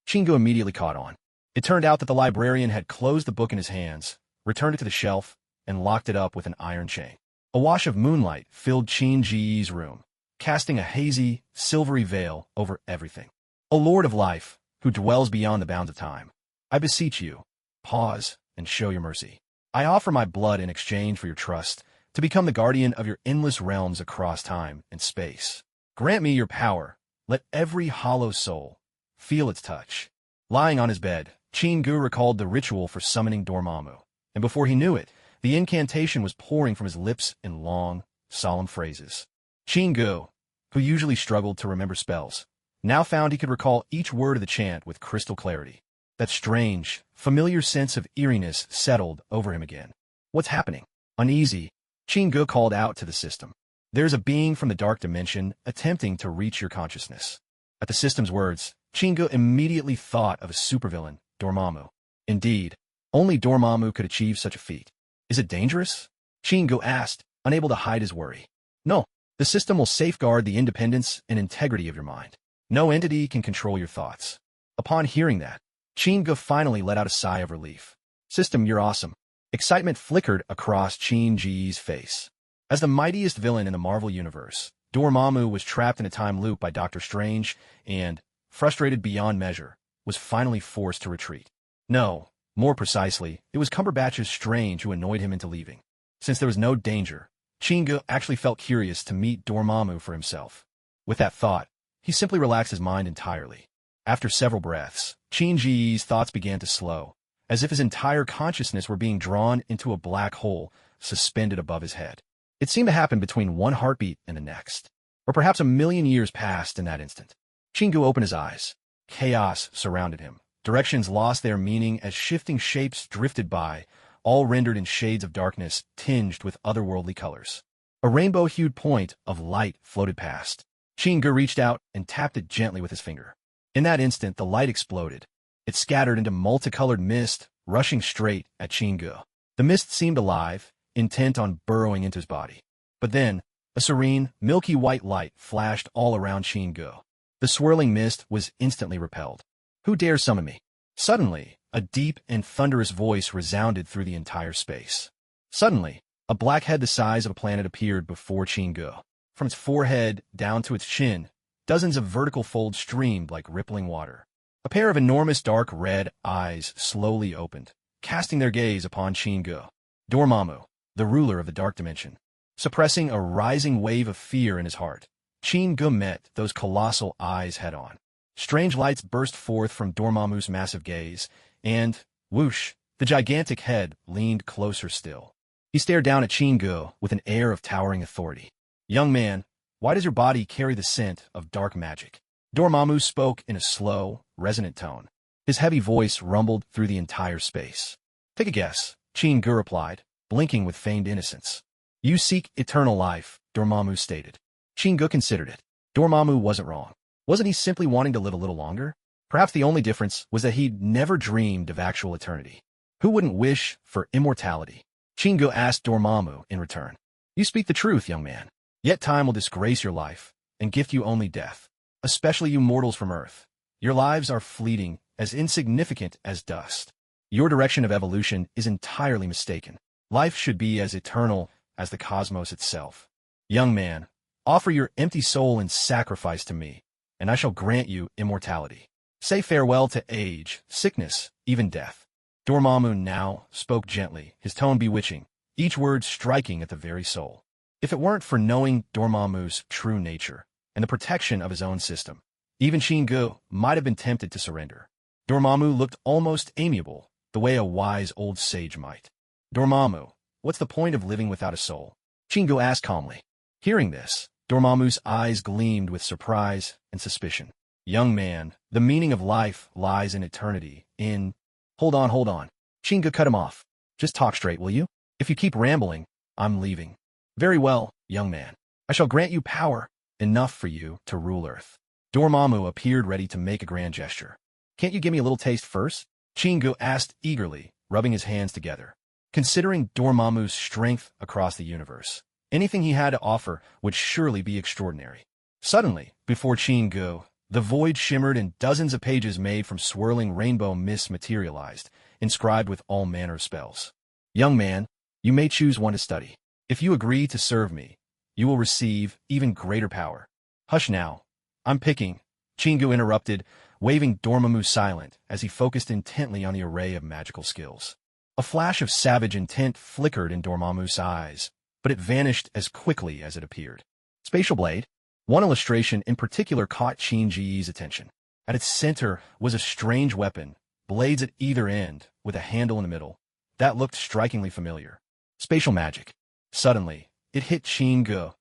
Qin immediately caught on. It turned out that the librarian had closed the book in his hands, returned it to the shelf, and locked it up with an iron chain. A wash of moonlight filled Qin's room, casting a hazy, silvery veil over everything. O Lord of life, who dwells beyond the bounds of time, I beseech you, pause and show your mercy. I offer my blood in exchange for your trust, to become the guardian of your endless realms across time and space. Grant me your power. Let every hollow soul feel its touch. Lying on his bed, Qin recalled the ritual for summoning Dormammu, and before he knew it, the incantation was pouring from his lips in long, solemn phrases. Qin, who usually struggled to remember spells, now found he could recall each word of the chant with crystal clarity. That strange, familiar sense of eeriness settled over him again. What's happening? Uneasy, Qin called out to the system. There's a being from the dark dimension attempting to reach your consciousness. At the system's words, Qin immediately thought of a supervillain, Dormammu. Indeed, only Dormammu could achieve such a feat. Is it dangerous? Qin asked, unable to hide his worry. No, the system will safeguard the independence and integrity of your mind. No entity can control your thoughts. Upon hearing that, Qin finally let out a sigh of relief. System, you're awesome. Excitement flickered across Qin's face. As the mightiest villain in the Marvel Universe, Dormammu was trapped in a time loop by Dr. Strange and, frustrated beyond measure, was finally forced to retreat. No, more precisely, it was Cumberbatch's Strange who annoyed him into leaving. Since there was no danger, Qin actually felt curious to meet Dormammu for himself. With that thought, he simply relaxed his mind entirely. After several breaths, Qin's thoughts began to slow, as if his entire consciousness were being drawn into a black hole suspended above his head. It seemed to happen between one heartbeat and the next, or perhaps a million years passed in that instant. Qin opened his eyes. Chaos surrounded him. Directions lost their meaning as shifting shapes drifted by, all rendered in shades of darkness tinged with otherworldly colors. A rainbow-hued point of light floated past. Qin reached out and tapped it gently with his finger. In that instant, the light exploded. It scattered into multicolored mist, rushing straight at Qin. The mist seemed alive, intent on burrowing into his body. But then, a serene, milky white light flashed all around Qin. The swirling mist was instantly repelled. Who dares summon me? Suddenly, A deep and thunderous voice resounded through the entire space. Suddenly, a black head the size of a planet appeared before Chingu. From its forehead down to its chin, dozens of vertical folds streamed like rippling water. A pair of enormous dark red eyes slowly opened, casting their gaze upon Chingu. Dormammu, the ruler of the dark dimension. Suppressing a rising wave of fear in his heart, Chingu met those colossal eyes head-on. Strange lights burst forth from Dormammu's massive gaze, and, whoosh, the gigantic head leaned closer still. He stared down at Chingu with an air of towering authority. "Young man, why does your body carry the scent of dark magic?" Dormammu spoke in a slow, resonant tone. His heavy voice rumbled through the entire space. "Take a guess," Chingu replied, blinking with feigned innocence. "You seek eternal life," Dormammu stated. Chingu considered it. Dormammu wasn't wrong. Wasn't he simply wanting to live a little longer? Perhaps the only difference was that he'd never dreamed of actual eternity. Who wouldn't wish for immortality? Chingu asked Dormammu in return. "You speak the truth, young man. Yet time will disgrace your life and gift you only death. Especially you mortals from Earth. Your lives are fleeting, as insignificant as dust. Your direction of evolution is entirely mistaken. Life should be as eternal as the cosmos itself. Young man, offer your empty soul in sacrifice to me, and I shall grant you immortality. Say farewell to age, sickness, even death." Dormammu now spoke gently, his tone bewitching, each word striking at the very soul. If it weren't for knowing Dormammu's true nature and the protection of his own system, even Chingu might have been tempted to surrender. Dormammu looked almost amiable, the way a wise old sage might. "Dormammu, what's the point of living without a soul?" Chingu asked calmly. Hearing this, Dormammu's eyes gleamed with surprise and suspicion. "Young man, the meaning of life lies in eternity, in—" Hold on. Chingu cut him off. "Just talk straight, will you? If you keep rambling, I'm leaving." "Very well, young man. I shall grant you power, enough for you to rule Earth." Dormammu appeared ready to make a grand gesture. "Can't you give me a little taste first?" Chingu asked eagerly, rubbing his hands together. Considering Dormammu's strength across the universe, anything he had to offer would surely be extraordinary. Suddenly, before Chingu, the void shimmered and dozens of pages made from swirling rainbow mists materialized, inscribed with all manner of spells. "Young man, you may choose one to study. If you agree to serve me, you will receive even greater power." "Hush now. I'm picking," Chingu interrupted, waving Dormammu silent as he focused intently on the array of magical skills. A flash of savage intent flickered in Dormammu's eyes, but it vanished as quickly as it appeared. Spatial blade. One illustration in particular caught Chingu's attention. At its center was a strange weapon, blades at either end, with a handle in the middle. That looked strikingly familiar. Spatial magic. Suddenly, it hit Chingu.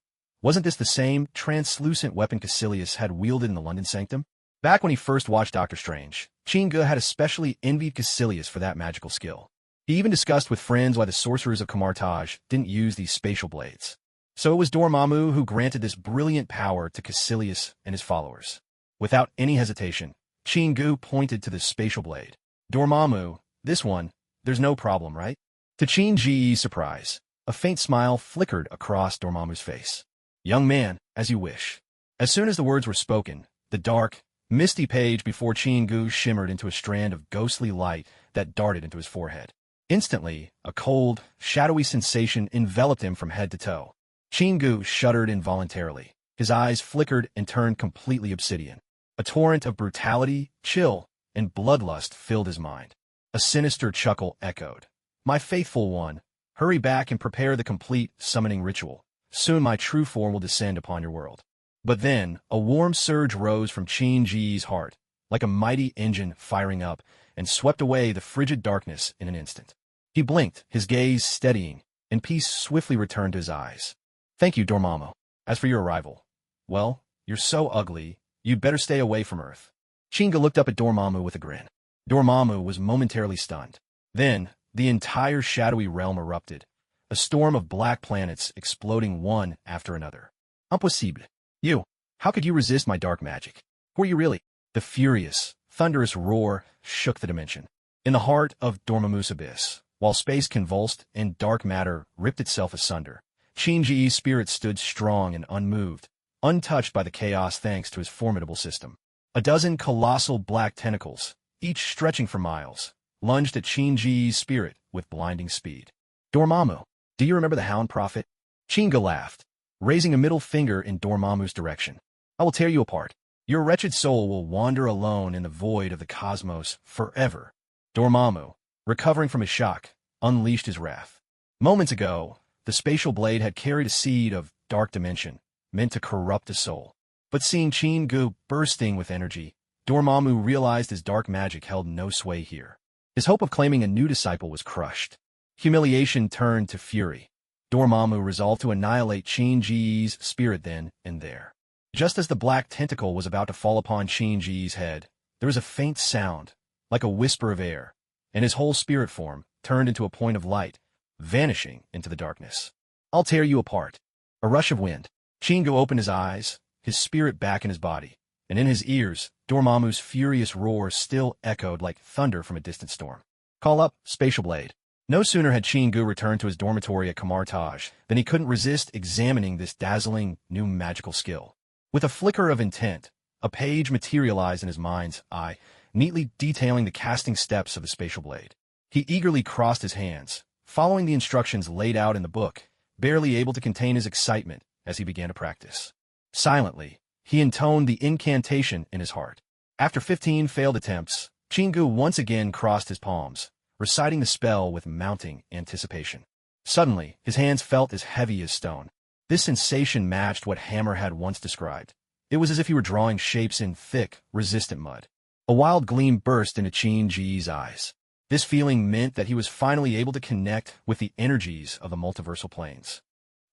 Wasn't this the same translucent weapon Caecilius had wielded in the London Sanctum? Back when he first watched Doctor Strange, Chingu had especially envied Caecilius for that magical skill. He even discussed with friends why the sorcerers of Camartage didn't use these spatial blades. So it was Dormammu who granted this brilliant power to Caecilius and his followers. Without any hesitation, Chingu pointed to the spatial blade. "Dormammu, this one, there's no problem, right?" To Chingu's surprise, a faint smile flickered across Dormammu's face. "Young man, as you wish." As soon as the words were spoken, the dark, misty page before Chingu shimmered into a strand of ghostly light that darted into his forehead. Instantly, a cold, shadowy sensation enveloped him from head to toe. Chingu shuddered involuntarily. His eyes flickered and turned completely obsidian. A torrent of brutality, chill, and bloodlust filled his mind. A sinister chuckle echoed. "My faithful one, hurry back and prepare the complete summoning ritual. Soon my true form will descend upon your world." But then, a warm surge rose from Chingu's heart, like a mighty engine firing up, and swept away the frigid darkness in an instant. He blinked, his gaze steadying, and peace swiftly returned to his eyes. "Thank you, Dormammu. As for your arrival, well, you're so ugly, you'd better stay away from Earth." Chingu looked up at Dormammu with a grin. Dormammu was momentarily stunned. Then, the entire shadowy realm erupted, a storm of black planets exploding one after another. "Impossible. You, how could you resist my dark magic? Who are you really?" The furious, thunderous roar shook the dimension. In the heart of Dormammu's abyss, while space convulsed and dark matter ripped itself asunder, Chingu's spirit stood strong and unmoved, untouched by the chaos thanks to his formidable system. A dozen colossal black tentacles, each stretching for miles, lunged at Shinji's spirit with blinding speed. Dormammu, do you remember the Hound Prophet? Shingo laughed, raising a middle finger in Dormammu's direction. I will tear you apart. Your wretched soul will wander alone in the void of the cosmos forever. Dormammu, recovering from his shock, unleashed his wrath. Moments ago, the spatial blade had carried a seed of dark dimension, meant to corrupt a soul. But seeing Chingu bursting with energy, Dormammu realized his dark magic held no sway here. His hope of claiming a new disciple was crushed. Humiliation turned to fury. Dormammu resolved to annihilate Shinji's spirit then and there. Just as the black tentacle was about to fall upon Shinji's head, there was a faint sound, like a whisper of air, and his whole spirit form turned into a point of light, vanishing into the darkness. I'll tear you apart. A rush of wind. Shingo opened his eyes, his spirit back in his body, and in his ears, Dormammu's furious roar still echoed like thunder from a distant storm. Call up, Spatial Blade. No sooner had Shingu returned to his dormitory at Kamartage than he couldn't resist examining this dazzling new magical skill. With a flicker of intent, a page materialized in his mind's eye, neatly detailing the casting steps of the Spatial Blade. He eagerly crossed his hands, following the instructions laid out in the book, barely able to contain his excitement as he began to practice. Silently, he intoned the incantation in his heart. After 15 failed attempts, Chingu once again crossed his palms, reciting the spell with mounting anticipation. Suddenly, his hands felt as heavy as stone. This sensation matched what Hammer had once described. It was as if he were drawing shapes in thick, resistant mud. A wild gleam burst into Shinji's eyes. This feeling meant that he was finally able to connect with the energies of the multiversal planes.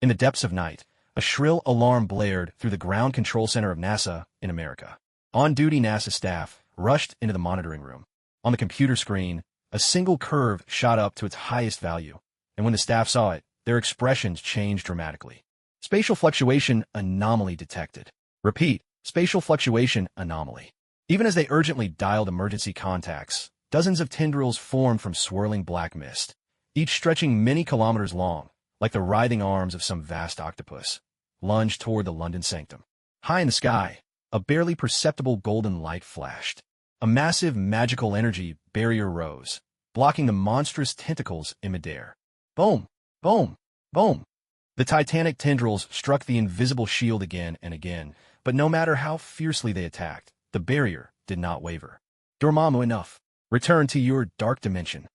In the depths of night, a shrill alarm blared through the ground control center of NASA in America. On-duty NASA staff rushed into the monitoring room. On the computer screen, a single curve shot up to its highest value, and when the staff saw it, their expressions changed dramatically. Spatial fluctuation anomaly detected. Repeat, spatial fluctuation anomaly. Even as they urgently dialed emergency contacts, dozens of tendrils formed from swirling black mist, each stretching many kilometers long, like the writhing arms of some vast octopus, lunged toward the London sanctum. High in the sky, a barely perceptible golden light flashed. A massive magical energy barrier rose, blocking the monstrous tentacles in midair. Boom! Boom! Boom! The titanic tendrils struck the invisible shield again and again, but no matter how fiercely they attacked, the barrier did not waver. Dormammu, enough. Return to your dark dimension.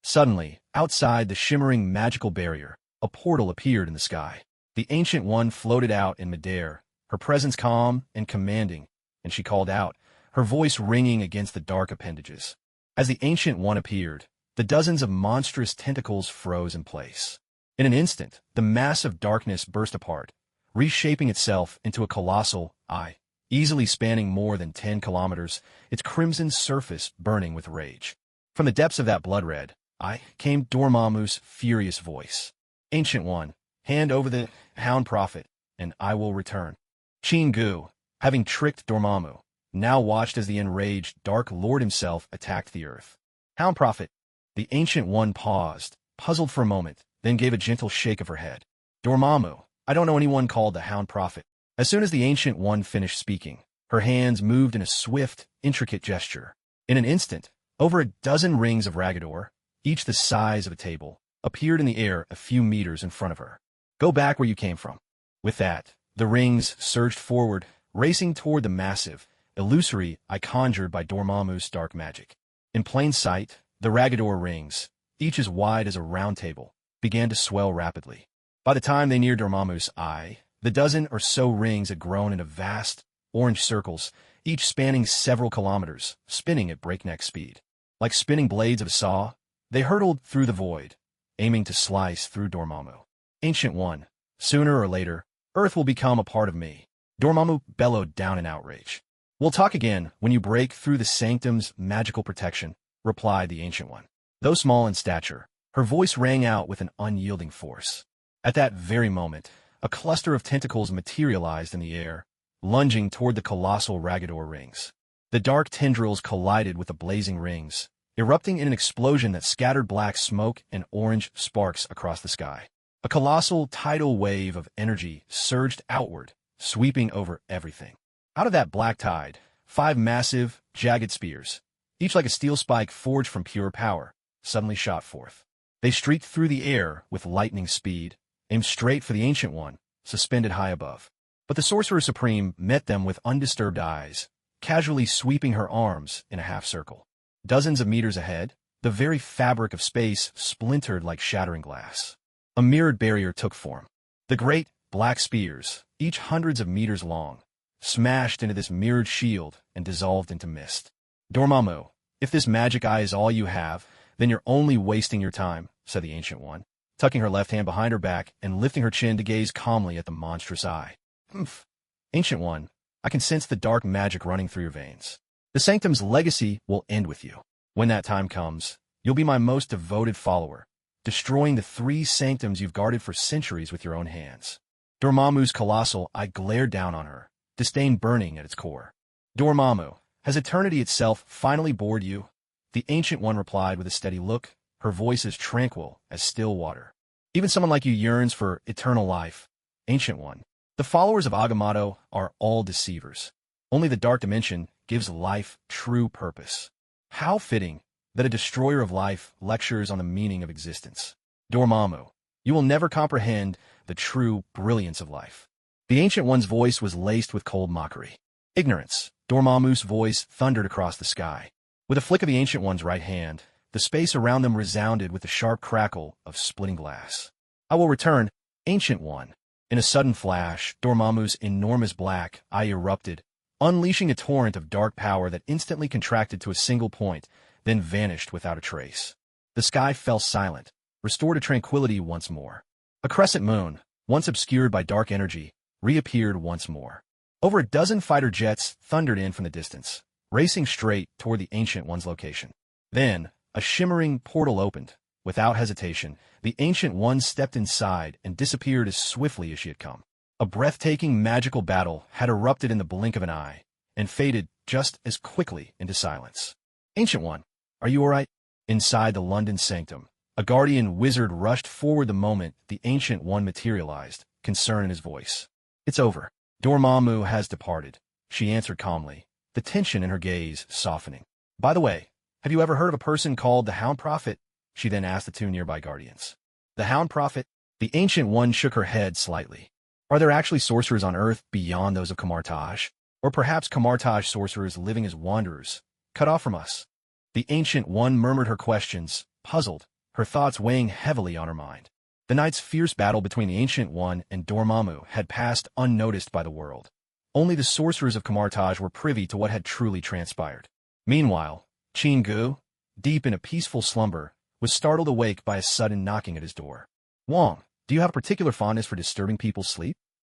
Suddenly, outside the shimmering magical barrier, a portal appeared in the sky. The Ancient One floated out in midair, her presence calm and commanding, and she called out, her voice ringing against the dark appendages. As the Ancient One appeared, the dozens of monstrous tentacles froze in place. In an instant, the mass of darkness burst apart, reshaping itself into a colossal eye, easily spanning more than 10 kilometers, its crimson surface burning with rage. From the depths of that blood-red eye came Dormammu's furious voice. Ancient One, hand over the Hound Prophet, and I will return. Chingu, having tricked Dormammu, now watched as the enraged Dark Lord himself attacked the earth. Hound Prophet. The Ancient One paused, puzzled for a moment, then gave a gentle shake of her head. Dormammu, I don't know anyone called the Hound Prophet. As soon as the Ancient One finished speaking, her hands moved in a swift, intricate gesture. In an instant, over a dozen rings of Ragador, each the size of a table, appeared in the air a few meters in front of her. Go back where you came from. With that, the rings surged forward, racing toward the massive, illusory eye conjured by Dormammu's dark magic. In plain sight, the Ragador rings, each as wide as a round table, began to swell rapidly. By the time they neared Dormammu's eye, the dozen or so rings had grown into vast, orange circles, each spanning several kilometers, spinning at breakneck speed. Like spinning blades of a saw, they hurtled through the void, aiming to slice through Dormammu. Ancient One, sooner or later, Earth will become a part of me. Dormammu bellowed down in outrage. We'll talk again when you break through the sanctum's magical protection, replied the Ancient One. Though small in stature, her voice rang out with an unyielding force. At that very moment, a cluster of tentacles materialized in the air, lunging toward the colossal Ragador rings. The dark tendrils collided with the blazing rings, erupting in an explosion that scattered black smoke and orange sparks across the sky. A colossal tidal wave of energy surged outward, sweeping over everything. Out of that black tide, 5 massive, jagged spears, each like a steel spike forged from pure power, suddenly shot forth. They streaked through the air with lightning speed, aimed straight for the Ancient One, suspended high above. But the Sorcerer Supreme met them with undisturbed eyes, casually sweeping her arms in a half-circle. Dozens of meters ahead, the very fabric of space splintered like shattering glass. A mirrored barrier took form. The great, black spears, each hundreds of meters long, smashed into this mirrored shield and dissolved into mist. Dormammu, if this magic eye is all you have, then you're only wasting your time, said the Ancient One, tucking her left hand behind her back and lifting her chin to gaze calmly at the monstrous eye. Humph. Ancient One, I can sense the dark magic running through your veins. The Sanctum's legacy will end with you. When that time comes, you'll be my most devoted follower, destroying the 3 sanctums you've guarded for centuries with your own hands. Dormammu's colossal eye glared down on her, disdain burning at its core. Dormammu, has eternity itself finally bored you? The Ancient One replied with a steady look, her voice as tranquil as still water. Even someone like you yearns for eternal life, Ancient One. The followers of Agamotto are all deceivers. Only the Dark Dimension gives life true purpose. How fitting that a destroyer of life lectures on the meaning of existence. Dormammu, you will never comprehend the true brilliance of life. The Ancient One's voice was laced with cold mockery. Ignorance, Dormammu's voice thundered across the sky. With a flick of the Ancient One's right hand, the space around them resounded with the sharp crackle of splitting glass. I will return, Ancient One. In a sudden flash, Dormammu's enormous black eye erupted, unleashing a torrent of dark power that instantly contracted to a single point, then vanished without a trace. The sky fell silent, restored to tranquility once more. A crescent moon, once obscured by dark energy, reappeared once more. Over a dozen fighter jets thundered in from the distance, racing straight toward the Ancient One's location. Then, a shimmering portal opened. Without hesitation, the Ancient One stepped inside and disappeared as swiftly as she had come. A breathtaking magical battle had erupted in the blink of an eye, and faded just as quickly into silence. Ancient One, are you all right? Inside the London Sanctum, a guardian wizard rushed forward the moment the Ancient One materialized, concern in his voice. It's over. Dormammu has departed, she answered calmly, the tension in her gaze softening. By the way, have you ever heard of a person called the Hound Prophet? She then asked the 2 nearby guardians. The Hound Prophet? The Ancient One shook her head slightly. Are there actually sorcerers on Earth beyond those of Camartage? Or perhaps Camartage sorcerers living as wanderers, cut off from us? The Ancient One murmured her questions, puzzled, her thoughts weighing heavily on her mind. The night's fierce battle between the Ancient One and Dormammu had passed unnoticed by the world. Only the sorcerers of Camartage were privy to what had truly transpired. Meanwhile, Chingu, deep in a peaceful slumber, was startled awake by a sudden knocking at his door. Wong, do you have a particular fondness for disturbing people's sleep?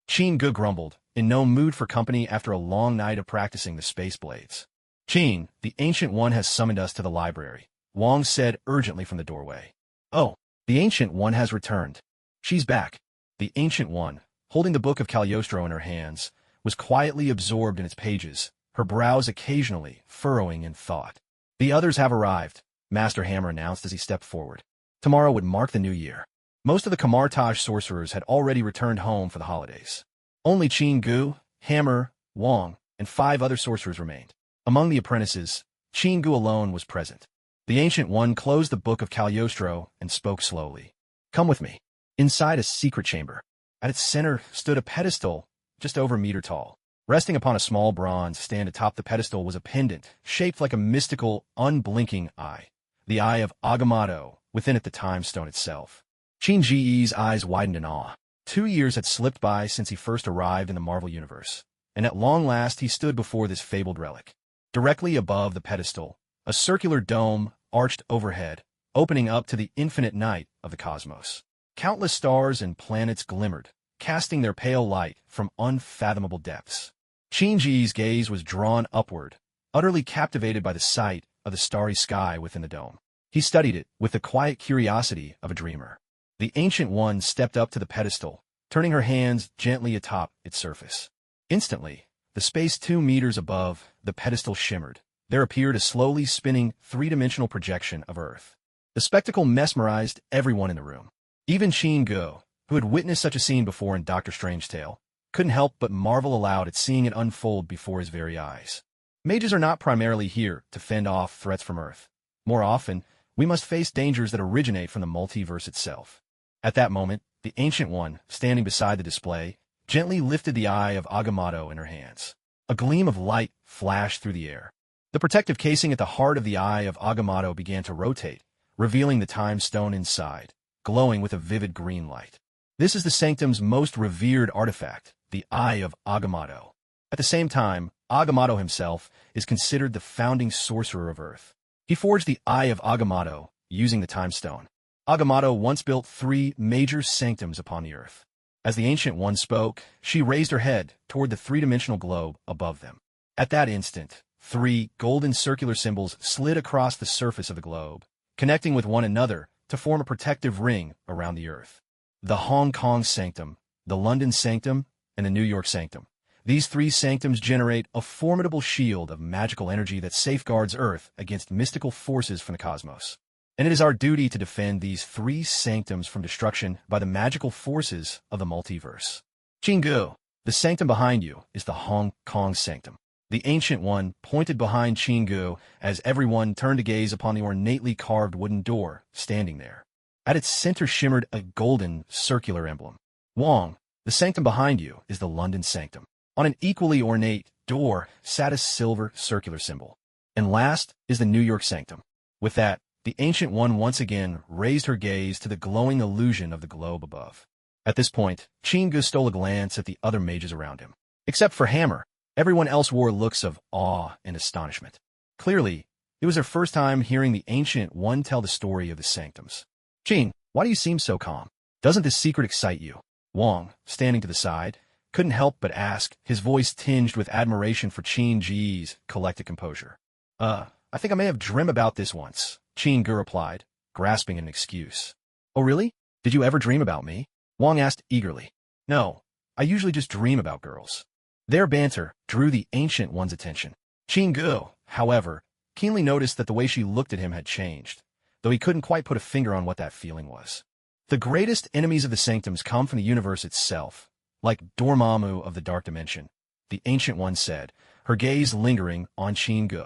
Chingu grumbled, in no mood for company after a long night of practicing the space blades. Chin, the Ancient One has summoned us to the library, Wong said urgently from the doorway. Oh, the Ancient One has returned. She's back. The Ancient One, holding the Book of Cagliostro in her hands, was quietly absorbed in its pages, her brows occasionally furrowing in thought. The others have arrived, Master Hammer announced as he stepped forward. Tomorrow would mark the new year. Most of the Camartage sorcerers had already returned home for the holidays. Only Chingu, Hammer, Wong, and 5 other sorcerers remained. Among the apprentices, Chingu alone was present. The Ancient One closed the Book of Cagliostro and spoke slowly. Come with me. Inside a secret chamber. At its center stood a pedestal, just over a meter tall. Resting upon a small bronze stand atop the pedestal was a pendant, shaped like a mystical, unblinking eye. The eye of Agamotto, within it the time stone itself. Qin Ji's eyes widened in awe. 2 years had slipped by since he first arrived in the Marvel Universe, and at long last he stood before this fabled relic. Directly above the pedestal, a circular dome arched overhead, opening up to the infinite night of the cosmos. Countless stars and planets glimmered, casting their pale light from unfathomable depths. Qin Ji's gaze was drawn upward, utterly captivated by the sight of the starry sky within the dome. He studied it with the quiet curiosity of a dreamer. The Ancient One stepped up to the pedestal, turning her hands gently atop its surface. Instantly, the space 2 meters above the pedestal shimmered. There appeared a slowly spinning 3-dimensional projection of Earth. The spectacle mesmerized everyone in the room. Even Chingu, who had witnessed such a scene before in Doctor Strange's tale, couldn't help but marvel aloud at seeing it unfold before his very eyes. Mages are not primarily here to fend off threats from Earth. More often, we must face dangers that originate from the multiverse itself. At that moment, the Ancient One, standing beside the display, gently lifted the Eye of Agamotto in her hands. A gleam of light flashed through the air. The protective casing at the heart of the Eye of Agamotto began to rotate, revealing the time stone inside, glowing with a vivid green light. This is the Sanctum's most revered artifact, the Eye of Agamotto. At the same time, Agamotto himself is considered the founding sorcerer of Earth. He forged the Eye of Agamotto using the Time Stone. Agamotto once built 3 major sanctums upon the Earth. As the Ancient One spoke, she raised her head toward the 3-dimensional globe above them. At that instant, 3 golden circular symbols slid across the surface of the globe, connecting with one another to form a protective ring around the Earth. The Hong Kong Sanctum, the London Sanctum, and the New York Sanctum. These 3 sanctums generate a formidable shield of magical energy that safeguards Earth against mystical forces from the cosmos. And it is our duty to defend these 3 sanctums from destruction by the magical forces of the multiverse. Chingu, the sanctum behind you, is the Hong Kong Sanctum. The Ancient One pointed behind Chingu as everyone turned to gaze upon the ornately carved wooden door standing there. At its center shimmered a golden, circular emblem. Wong, the sanctum behind you, is the London Sanctum. On an equally ornate door sat a silver circular symbol. And last is the New York Sanctum. With that, the Ancient One once again raised her gaze to the glowing illusion of the globe above. At this point, Chingu stole a glance at the other mages around him. Except for Hammer, everyone else wore looks of awe and astonishment. Clearly, it was her first time hearing the Ancient One tell the story of the sanctums. Qin, why do you seem so calm? Doesn't this secret excite you? Wong, standing to the side, couldn't help but ask, his voice tinged with admiration for Qin Ji's collected composure. I think I may have dreamed about this once, Qin Gu replied, grasping an excuse. Oh really? Did you ever dream about me? Wong asked eagerly. No, I usually just dream about girls. Their banter drew the Ancient One's attention. Qin Gu, however, keenly noticed that the way she looked at him had changed, though he couldn't quite put a finger on what that feeling was. The greatest enemies of the sanctums come from the universe itself, like Dormammu of the Dark Dimension, the Ancient One said, her gaze lingering on Qin Gu.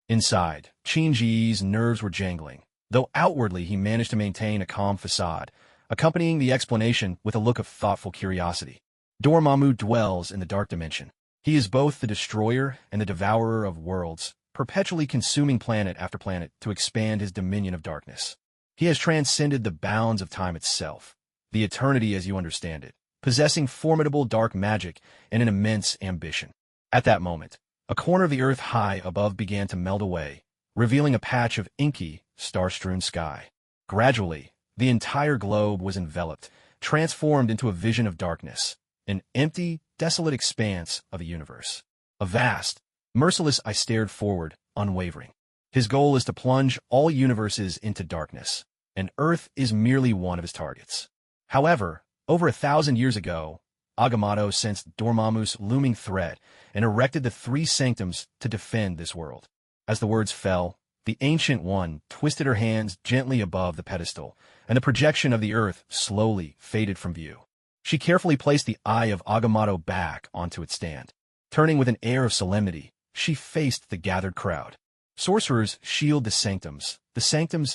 Inside, Qin Ji's nerves were jangling, though outwardly he managed to maintain a calm facade, accompanying the explanation with a look of thoughtful curiosity. Dormammu dwells in the Dark Dimension. He is both the destroyer and the devourer of worlds, perpetually consuming planet after planet to expand his dominion of darkness. He has transcended the bounds of time itself, the eternity as you understand it, possessing formidable dark magic and an immense ambition. At that moment, a corner of the earth high above began to melt away, revealing a patch of inky, star-strewn sky. Gradually, the entire globe was enveloped, transformed into a vision of darkness, an empty, desolate expanse of the universe. A vast, merciless I stared forward, unwavering. His goal is to plunge all universes into darkness, and Earth is merely one of his targets. However, over 1,000 years ago, Agamotto sensed Dormammu's looming threat and erected the 3 sanctums to defend this world. As the words fell, the Ancient One twisted her hands gently above the pedestal, and the projection of the earth slowly faded from view. She carefully placed the Eye of Agamotto back onto its stand. Turning with an air of solemnity, she faced the gathered crowd. Sorcerers shield the sanctums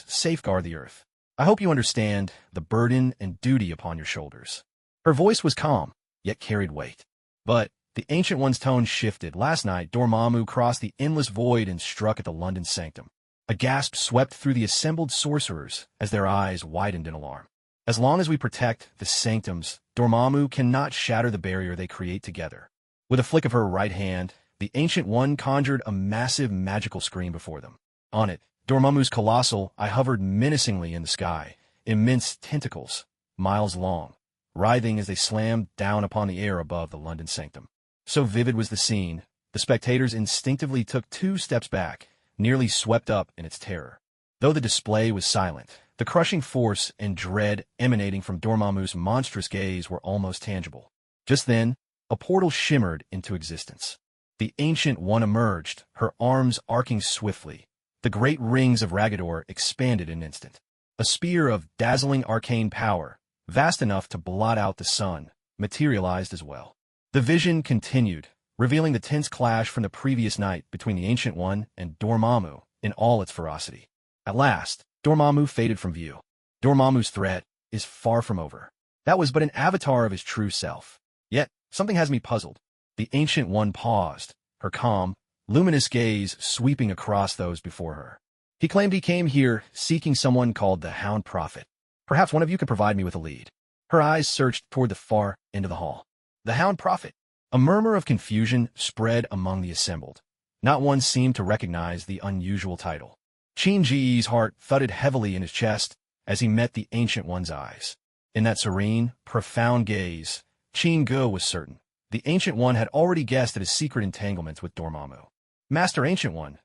safeguard the earth. I hope you understand the burden and duty upon your shoulders. Her voice was calm, yet carried weight. But the Ancient One's tone shifted. Last night, Dormammu crossed the endless void and struck at the London Sanctum. A gasp swept through the assembled sorcerers as their eyes widened in alarm. As long as we protect the sanctums, Dormammu cannot shatter the barrier they create together. With a flick of her right hand, the Ancient One conjured a massive magical screen before them. On it, Dormammu's colossal eye hovered menacingly in the sky, immense tentacles, miles long, writhing as they slammed down upon the air above the London Sanctum. So vivid was the scene, the spectators instinctively took 2 steps back, nearly swept up in its terror. Though the display was silent, the crushing force and dread emanating from Dormammu's monstrous gaze were almost tangible. Just then, a portal shimmered into existence. The Ancient One emerged, her arms arcing swiftly. The great rings of Ragador expanded in an instant. A spear of dazzling arcane power, vast enough to blot out the sun, materialized as well. The vision continued, revealing the tense clash from the previous night between the Ancient One and Dormammu in all its ferocity. At last, Dormammu faded from view. Dormammu's threat is far from over. That was but an avatar of his true self. Yet, something has me puzzled. The Ancient One paused, her calm, luminous gaze sweeping across those before her. He claimed he came here seeking someone called the Hound Prophet. Perhaps one of you can provide me with a lead. Her eyes searched toward the far end of the hall. The Hound Prophet. A murmur of confusion spread among the assembled. Not one seemed to recognize the unusual title. Qin Ji's heart thudded heavily in his chest as he met the Ancient One's eyes. In that serene, profound gaze, Qin Ge was certain. The Ancient One had already guessed at his secret entanglements with Dormammu. Master Ancient One,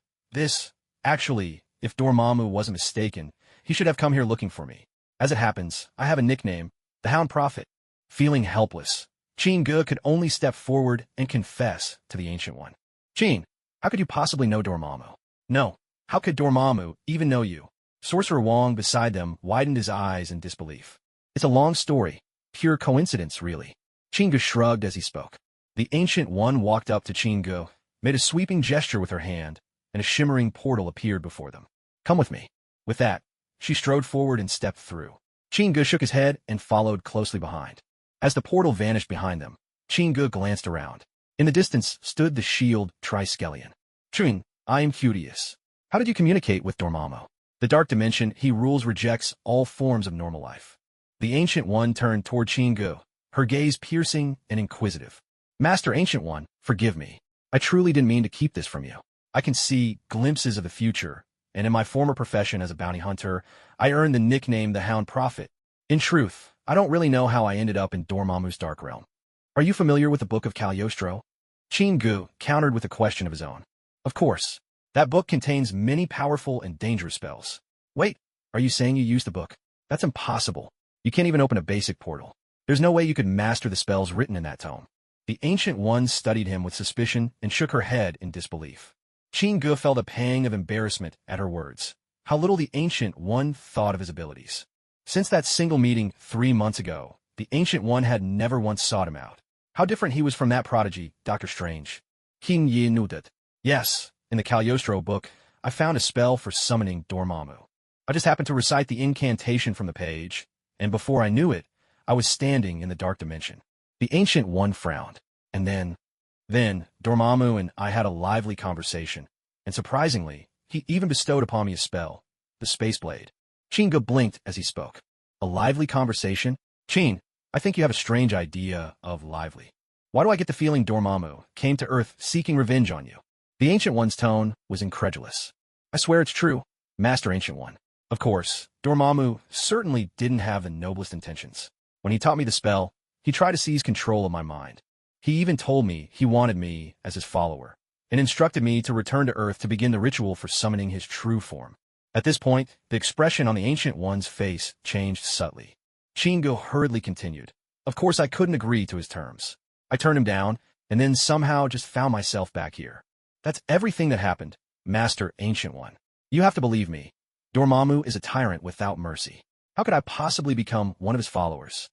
actually, if Dormammu wasn't mistaken, he should have come here looking for me. As it happens, I have a nickname, the Hound Prophet. Feeling helpless, Qin Ge could only step forward and confess to the Ancient One. Qin, how could you possibly know Dormammu? No, how could Dormammu even know you? Sorcerer Wong beside them widened his eyes in disbelief. It's a long story. Pure coincidence, really. Qin Ge shrugged as he spoke. The Ancient One walked up to Qin Ge, made a sweeping gesture with her hand, and a shimmering portal appeared before them. Come with me. With that, she strode forward and stepped through. Qin Ge shook his head and followed closely behind. As the portal vanished behind them, Qin Ge glanced around. In the distance stood the shield Triskelion. Qin, I am curious. How did you communicate with Dormammu? The dark dimension he rules rejects all forms of normal life. The Ancient One turned toward Qin Ge, her gaze piercing and inquisitive. Master Ancient One, forgive me. I truly didn't mean to keep this from you. I can see glimpses of the future, and in my former profession as a bounty hunter, I earned the nickname the Hound Prophet. In truth, I don't really know how I ended up in Dormammu's Dark Realm. Are you familiar with the Book of Cagliostro? Qin Ge countered with a question of his own. Of course. That book contains many powerful and dangerous spells. Wait, are you saying you used the book? That's impossible. You can't even open a basic portal. There's no way you could master the spells written in that tome. The Ancient One studied him with suspicion and shook her head in disbelief. Qin Ge felt a pang of embarrassment at her words. How little the Ancient One thought of his abilities. Since that single meeting 3 months ago, the Ancient One had never once sought him out. How different he was from that prodigy, Dr. Strange. Qin Yi knew that. Yes, in the Cagliostro book, I found a spell for summoning Dormammu. I just happened to recite the incantation from the page, and before I knew it, I was standing in the dark dimension. The Ancient One frowned, and then Dormammu and I had a lively conversation, and surprisingly, he even bestowed upon me a spell, the Space Blade. Qin Ge blinked as he spoke. A lively conversation? Qin, I think you have a strange idea of lively. Why do I get the feeling Dormammu came to Earth seeking revenge on you? The Ancient One's tone was incredulous. I swear it's true, Master Ancient One. Of course, Dormammu certainly didn't have the noblest intentions. When he taught me the spell, he tried to seize control of my mind. He even told me he wanted me as his follower, and instructed me to return to Earth to begin the ritual for summoning his true form. At this point, the expression on the Ancient One's face changed subtly. Qin Ge hurriedly continued. Of course I couldn't agree to his terms. I turned him down, and then somehow just found myself back here. That's everything that happened, Master Ancient One. You have to believe me. Dormammu is a tyrant without mercy. How could I possibly become one of his followers?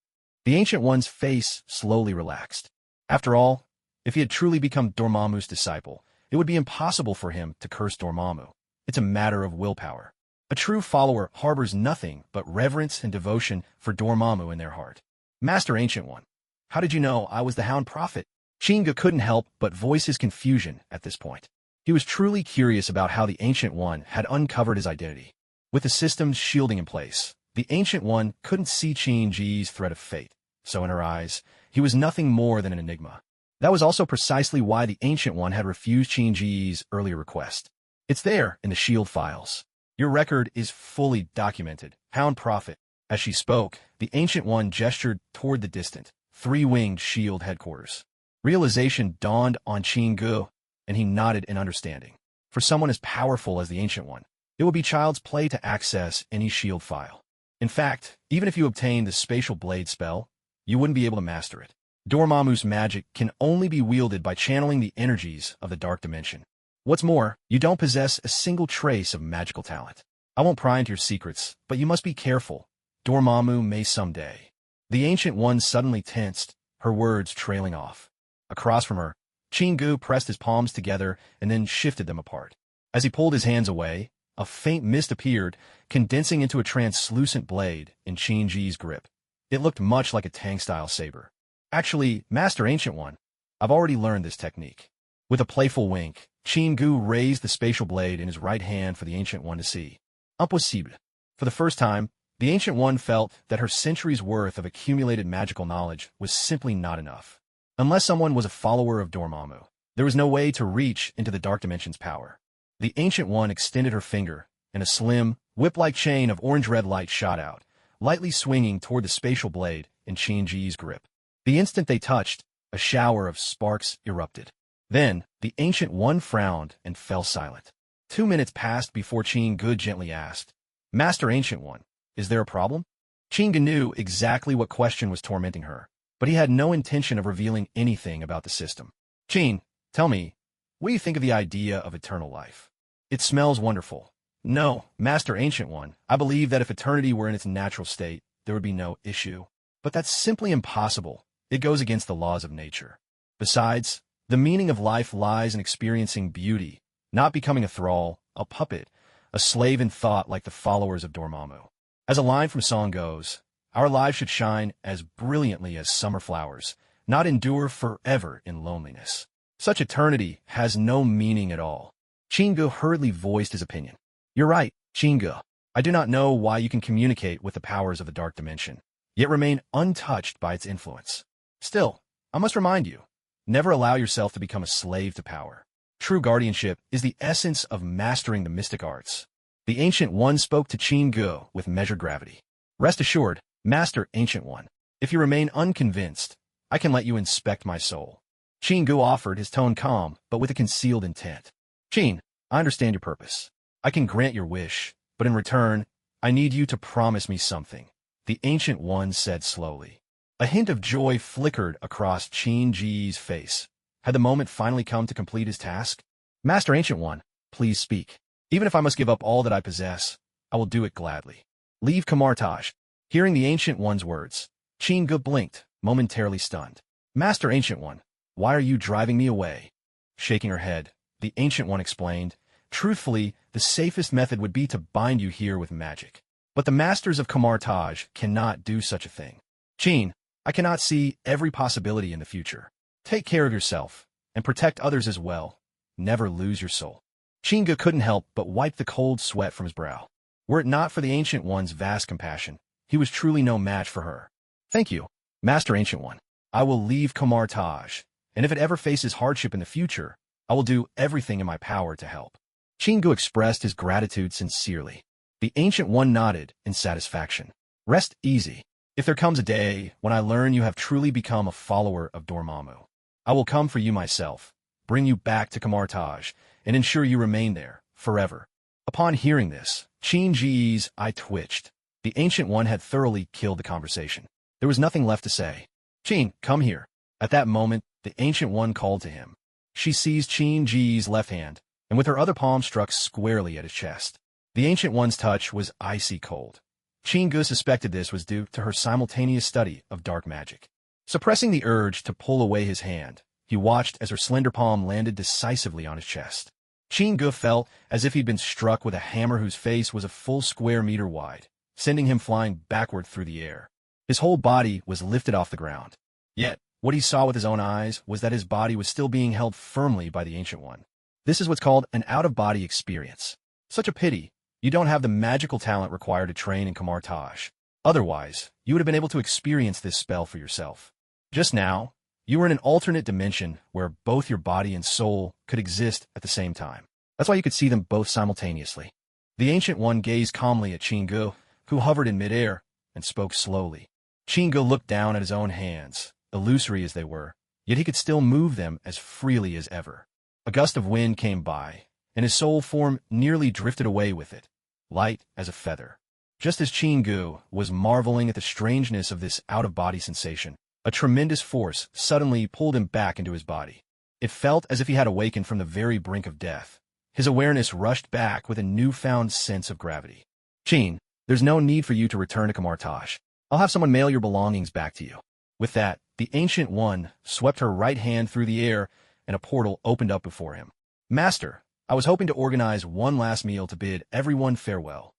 The Ancient One's face slowly relaxed. After all, if he had truly become Dormammu's disciple, it would be impossible for him to curse Dormammu. It's a matter of willpower. A true follower harbors nothing but reverence and devotion for Dormammu in their heart. Master Ancient One, how did you know I was the Hound Prophet? Qin Ge couldn't help but voice his confusion at this point. He was truly curious about how the Ancient One had uncovered his identity. With the systems shielding in place, the Ancient One couldn't see Qin Ji's threat of fate, so in her eyes, he was nothing more than an enigma. That was also precisely why the Ancient One had refused Qin Ji's earlier request. It's there in the shield files. Your record is fully documented, Hound Prophet. As she spoke, the Ancient One gestured toward the distant, three-winged shield headquarters. Realization dawned on Qin Ge, and he nodded in understanding. For someone as powerful as the Ancient One, it would be child's play to access any shield file. In fact, even if you obtained the Spatial Blade spell, you wouldn't be able to master it. Dormammu's magic can only be wielded by channeling the energies of the Dark Dimension. What's more, you don't possess a single trace of magical talent. I won't pry into your secrets, but you must be careful. Dormammu may someday. The Ancient One suddenly tensed, her words trailing off. Across from her, Chingu pressed his palms together and then shifted them apart. As he pulled his hands away, a faint mist appeared, condensing into a translucent blade in Chingu's grip. It looked much like a Tang-style saber. Actually, Master Ancient One, I've already learned this technique. With a playful wink, Chingu raised the spatial blade in his right hand for the Ancient One to see. Impossible. For the first time, the Ancient One felt that her centuries' worth of accumulated magical knowledge was simply not enough. Unless someone was a follower of Dormammu, there was no way to reach into the Dark Dimension's power. The Ancient One extended her finger, and a slim, whip-like chain of orange-red light shot out, lightly swinging toward the spatial blade in Chingu's grip. The instant they touched, a shower of sparks erupted. Then, the Ancient One frowned and fell silent. 2 minutes passed before Chingu gently asked, "Master Ancient One, is there a problem?" Chingu knew exactly what question was tormenting her, but he had no intention of revealing anything about the system. "Chin, tell me, what do you think of the idea of eternal life? It smells wonderful." "No, Master Ancient One, I believe that if eternity were in its natural state, there would be no issue. But that's simply impossible. It goes against the laws of nature. Besides, the meaning of life lies in experiencing beauty, not becoming a thrall, a puppet, a slave in thought like the followers of Dormammu. As a line from song goes, our lives should shine as brilliantly as summer flowers, not endure forever in loneliness. Such eternity has no meaning at all." Chingu hurriedly voiced his opinion. "You're right, Chingu. I do not know why you can communicate with the powers of the Dark Dimension, yet remain untouched by its influence. Still, I must remind you, never allow yourself to become a slave to power. True guardianship is the essence of mastering the mystic arts." The Ancient One spoke to Chingu with measured gravity. "Rest assured, Master Ancient One, if you remain unconvinced, I can let you inspect my soul." Chingu offered, his tone calm, but with a concealed intent. "Chin, I understand your purpose. I can grant your wish, but in return, I need you to promise me something," the Ancient One said slowly. A hint of joy flickered across Chingu's face. Had the moment finally come to complete his task? "Master Ancient One, please speak. Even if I must give up all that I possess, I will do it gladly. Leave Camartage." Hearing the Ancient One's words, Chingu blinked, momentarily stunned. "Master Ancient One, why are you driving me away?" Shaking her head, the Ancient One explained, "Truthfully, the safest method would be to bind you here with magic. But the masters of Camartage cannot do such a thing. Chin, I cannot see every possibility in the future. Take care of yourself, and protect others as well. Never lose your soul." Chingu couldn't help but wipe the cold sweat from his brow. Were it not for the Ancient One's vast compassion, he was truly no match for her. "Thank you, Master Ancient One. I will leave Camartage, and if it ever faces hardship in the future, I will do everything in my power to help." Chingu expressed his gratitude sincerely. The Ancient One nodded in satisfaction. "Rest easy. If there comes a day when I learn you have truly become a follower of Dormammu, I will come for you myself, bring you back to Camartage, and ensure you remain there forever." Upon hearing this, Chingu's eye twitched. The Ancient One had thoroughly killed the conversation. There was nothing left to say. "Chin, come here." At that moment, the Ancient One called to him. She seized Chingu's left hand, and with her other palm struck squarely at his chest. The Ancient One's touch was icy cold. Chingu suspected this was due to her simultaneous study of dark magic. Suppressing the urge to pull away his hand, he watched as her slender palm landed decisively on his chest. Chingu felt as if he'd been struck with a hammer whose face was a full square meter wide, sending him flying backward through the air. His whole body was lifted off the ground. Yet, what he saw with his own eyes was that his body was still being held firmly by the Ancient One. This is what's called an out-of-body experience. Such a pity you don't have the magical talent required to train in Camartage. Otherwise, you would have been able to experience this spell for yourself. Just now, you were in an alternate dimension where both your body and soul could exist at the same time. That's why you could see them both simultaneously. The Ancient One gazed calmly at Chingu, who hovered in midair, and spoke slowly. Chingu looked down at his own hands, illusory as they were, yet he could still move them as freely as ever. A gust of wind came by, and his soul form nearly drifted away with it, light as a feather. Just as Chingu was marveling at the strangeness of this out-of-body sensation, a tremendous force suddenly pulled him back into his body. It felt as if he had awakened from the very brink of death. His awareness rushed back with a newfound sense of gravity. "Chin, there's no need for you to return to Camartage. I'll have someone mail your belongings back to you." With that, the Ancient One swept her right hand through the air and a portal opened up before him. Master, I was hoping to organize one last meal to bid everyone farewell.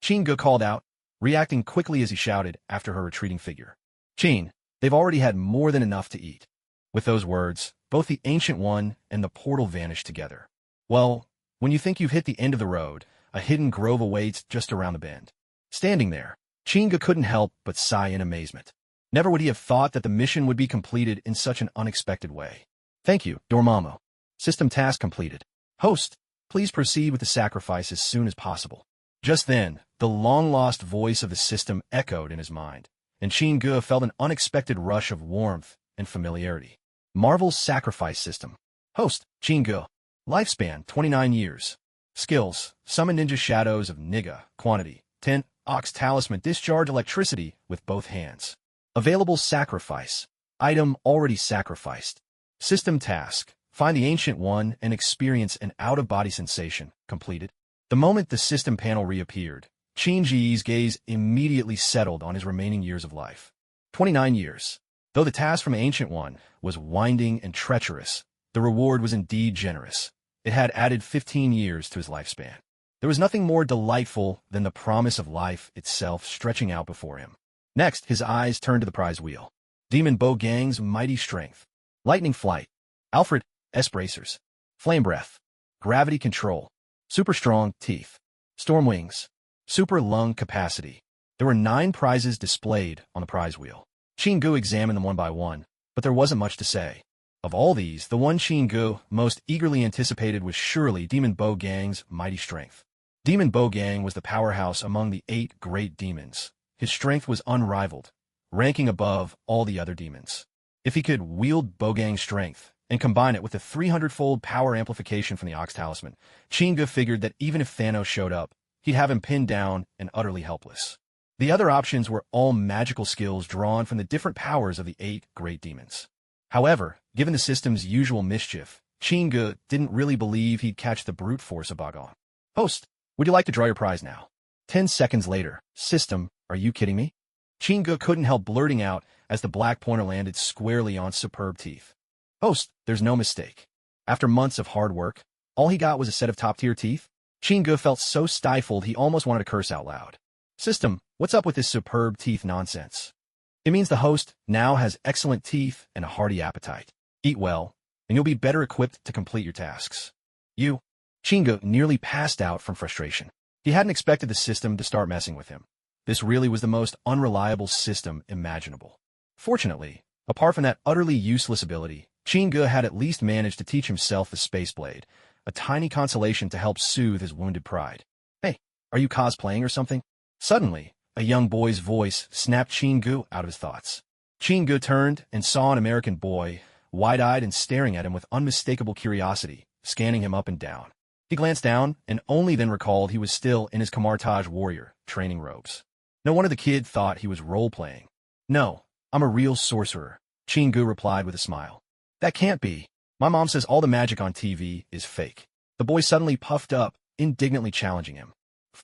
Chinga called out, reacting quickly as he shouted after her retreating figure. Chin, they've already had more than enough to eat. With those words, both the Ancient One and the portal vanished together. Well, when you think you've hit the end of the road, a hidden grove awaits just around the bend. Standing there, Chinga couldn't help but sigh in amazement. Never would he have thought that the mission would be completed in such an unexpected way. Thank you, Dormammu. System task completed. Host, please proceed with the sacrifice as soon as possible. Just then, the long-lost voice of the system echoed in his mind, and Chinga felt an unexpected rush of warmth and familiarity. Marvel's sacrifice system. Host, Chinga. Lifespan, 29 years. Skills, summon ninja shadows of Niga. Quantity, 10. Ox talisman, discharge electricity with both hands. Available sacrifice. Item already sacrificed. System task, find the Ancient One and experience an out-of-body sensation. Completed. The moment the system panel reappeared, Chinji's gaze immediately settled on his remaining years of life. 29 years. Though the task from Ancient One was winding and treacherous, the reward was indeed generous. It had added 15 years to his lifespan. There was nothing more delightful than the promise of life itself stretching out before him. Next, his eyes turned to the prize wheel. Demon Bow Gang's mighty strength. Lightning flight. Alfred S. Bracers. Flame breath. Gravity control. Super strong teeth. Storm wings. Super lung capacity. There were 9 prizes displayed on the prize wheel. Chingu examined them one by one, but there wasn't much to say. Of all these, the one Chingu most eagerly anticipated was surely Demon Bow Gang's mighty strength. Demon Bow Gang was the powerhouse among the 8 great demons. His strength was unrivaled, ranking above all the other demons. If he could wield Bogang's strength and combine it with the 300-fold power amplification from the Ox Talisman, Chinga figured that even if Thanos showed up, he'd have him pinned down and utterly helpless. The other options were all magical skills drawn from the different powers of the 8 great demons. However, given the system's usual mischief, Chinga didn't really believe he'd catch the brute force of Bogong. Host, would you like to draw your prize now? 10 seconds later. System, are you kidding me? Chinga couldn't help blurting out as the black pointer landed squarely on superb teeth. Host, there's no mistake. After months of hard work, all he got was a set of top-tier teeth. Chinga felt so stifled he almost wanted to curse out loud. System, what's up with this superb teeth nonsense? It means the host now has excellent teeth and a hearty appetite. Eat well, and you'll be better equipped to complete your tasks. Chinga nearly passed out from frustration. He hadn't expected the system to start messing with him. This really was the most unreliable system imaginable. Fortunately, apart from that utterly useless ability, Chinga had at least managed to teach himself the Space Blade, a tiny consolation to help soothe his wounded pride. Hey, are you cosplaying or something? Suddenly, a young boy's voice snapped Chingu out of his thoughts. Chingu turned and saw an American boy, wide-eyed and staring at him with unmistakable curiosity, scanning him up and down. He glanced down and only then recalled he was still in his Camartage warrior training robes. No wonder the kid thought he was role-playing. No, I'm a real sorcerer, Chingu replied with a smile. That can't be. My mom says all the magic on TV is fake. The boy suddenly puffed up, indignantly challenging him.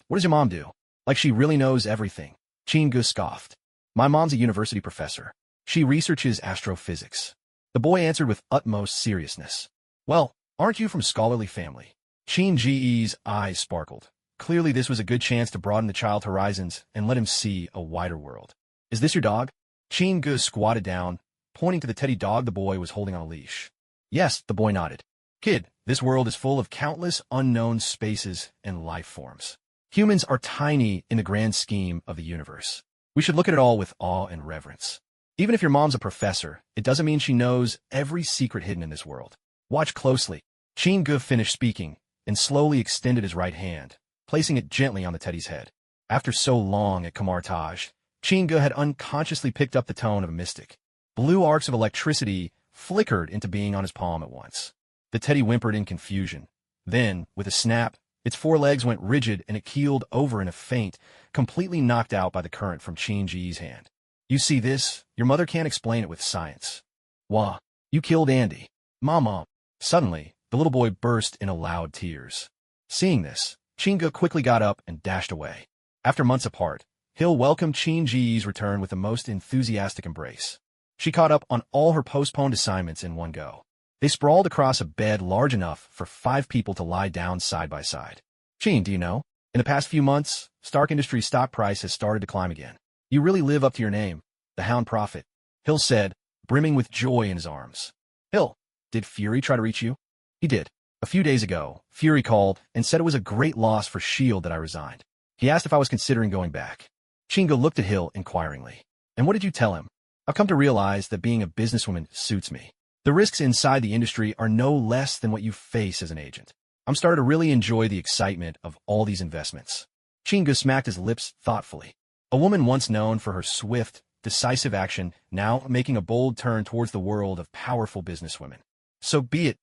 What does your mom do? Like she really knows everything. Chingu scoffed. My mom's a university professor. She researches astrophysics. The boy answered with utmost seriousness. Well, aren't you from scholarly family? Chin-Ji's eyes sparkled. Clearly this was a good chance to broaden the child's horizons and let him see a wider world. Is this your dog? Chingu squatted down, pointing to the teddy dog the boy was holding on a leash. Yes, the boy nodded. Kid, this world is full of countless unknown spaces and life forms. Humans are tiny in the grand scheme of the universe. We should look at it all with awe and reverence. Even if your mom's a professor, it doesn't mean she knows every secret hidden in this world. Watch closely. Chingu finished speaking and slowly extended his right hand, placing it gently on the teddy's head. After so long at Camartage, Chingu had unconsciously picked up the tone of a mystic. Blue arcs of electricity flickered into being on his palm at once. The teddy whimpered in confusion. Then, with a snap, its 4 legs went rigid and it keeled over in a faint, completely knocked out by the current from Chin-Ji's hand. You see this? Your mother can't explain it with science. Wah, you killed Andy. Mama. Suddenly, the little boy burst into loud tears. Seeing this, Chingu quickly got up and dashed away. After months apart, Hill welcomed Chin-Ji's return with the most enthusiastic embrace. She caught up on all her postponed assignments in one go. They sprawled across a bed large enough for 5 people to lie down side by side. Gene, do you know? In the past few months, Stark Industries' stock price has started to climb again. You really live up to your name, the Hound Prophet, Hill said, brimming with joy in his arms. Hill, did Fury try to reach you? He did. A few days ago, Fury called and said it was a great loss for S.H.I.E.L.D. that I resigned. He asked if I was considering going back. Chinga looked at Hill inquiringly. And what did you tell him? I've come to realize that being a businesswoman suits me. The risks inside the industry are no less than what you face as an agent. I'm starting to really enjoy the excitement of all these investments. Chinga smacked his lips thoughtfully. A woman once known for her swift, decisive action, now making a bold turn towards the world of powerful businesswomen. So be it.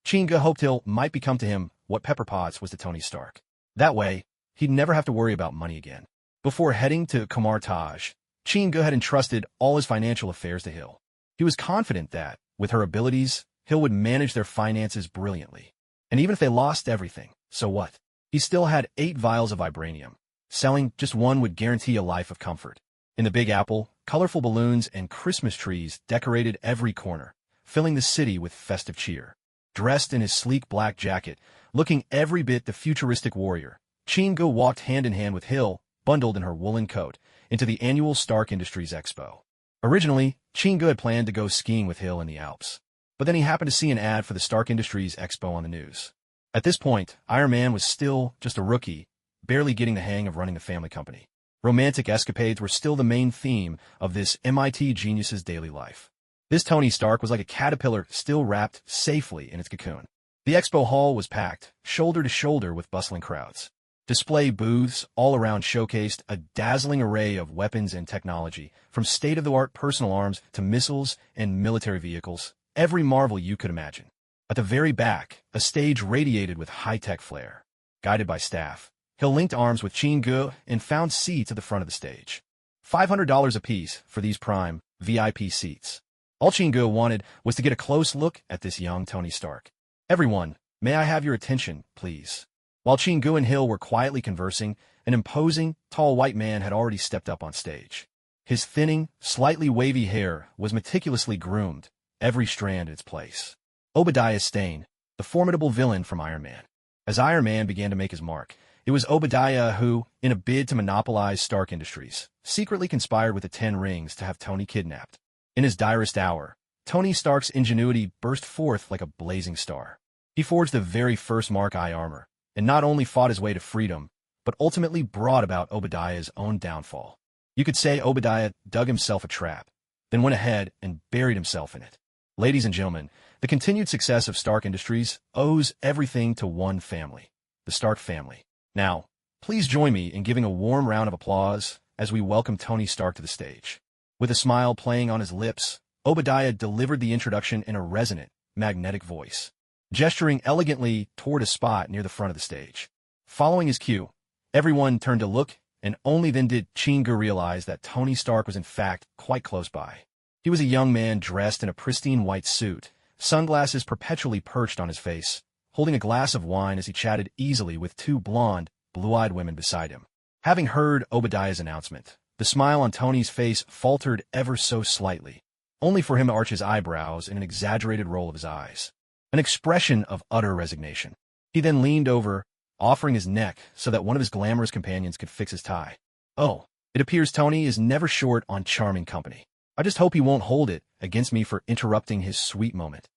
Chinga hoped Hill might become to him what Pepper Potts was to Tony Stark. That way, he'd never have to worry about money again. Before heading to Kamar Taj, Chinga had entrusted all his financial affairs to Hill. He was confident that, with her abilities, Hill would manage their finances brilliantly. And even if they lost everything, so what? He still had 8 vials of vibranium. Selling just one would guarantee a life of comfort. In the Big Apple, colorful balloons and Christmas trees decorated every corner, filling the city with festive cheer. Dressed in his sleek black jacket, looking every bit the futuristic warrior, Chinga walked hand in hand with Hill, bundled in her woolen coat, into the annual Stark Industries Expo. Originally, Chinga had planned to go skiing with Hill in the Alps, but then he happened to see an ad for the Stark Industries Expo on the news. At this point, Iron Man was still just a rookie, barely getting the hang of running the family company. Romantic escapades were still the main theme of this MIT genius's daily life. This Tony Stark was like a caterpillar still wrapped safely in its cocoon. The expo hall was packed, shoulder to shoulder with bustling crowds. Display booths all around showcased a dazzling array of weapons and technology, from state-of-the-art personal arms to missiles and military vehicles, every marvel you could imagine. At the very back, a stage radiated with high-tech flair. Guided by staff, Hill linked arms with Chinga and found seats at the front of the stage. $500 apiece for these prime, VIP seats. All Chinga wanted was to get a close look at this young Tony Stark. Everyone, may I have your attention, please? While Chinga and Hill were quietly conversing, an imposing, tall white man had already stepped up on stage. His thinning, slightly wavy hair was meticulously groomed, every strand in its place. Obadiah Stane, the formidable villain from Iron Man. As Iron Man began to make his mark, it was Obadiah who, in a bid to monopolize Stark Industries, secretly conspired with the 10 Rings to have Tony kidnapped. In his direst hour, Tony Stark's ingenuity burst forth like a blazing star. He forged the very first Mark I armor, and not only fought his way to freedom, but ultimately brought about Obadiah's own downfall. You could say Obadiah dug himself a trap, then went ahead and buried himself in it. Ladies and gentlemen, the continued success of Stark Industries owes everything to one family, the Stark family. Now, please join me in giving a warm round of applause as we welcome Tony Stark to the stage. With a smile playing on his lips, Obadiah delivered the introduction in a resonant, magnetic voice, gesturing elegantly toward a spot near the front of the stage. Following his cue, everyone turned to look, and only then did Chinga realize that Tony Stark was in fact quite close by. He was a young man dressed in a pristine white suit, sunglasses perpetually perched on his face, holding a glass of wine as he chatted easily with 2 blonde, blue-eyed women beside him. Having heard Obadiah's announcement, the smile on Tony's face faltered ever so slightly, only for him to arch his eyebrows in an exaggerated roll of his eyes. An expression of utter resignation. He then leaned over, offering his neck so that one of his glamorous companions could fix his tie. Oh, it appears Tony is never short on charming company. I just hope he won't hold it against me for interrupting his sweet moment.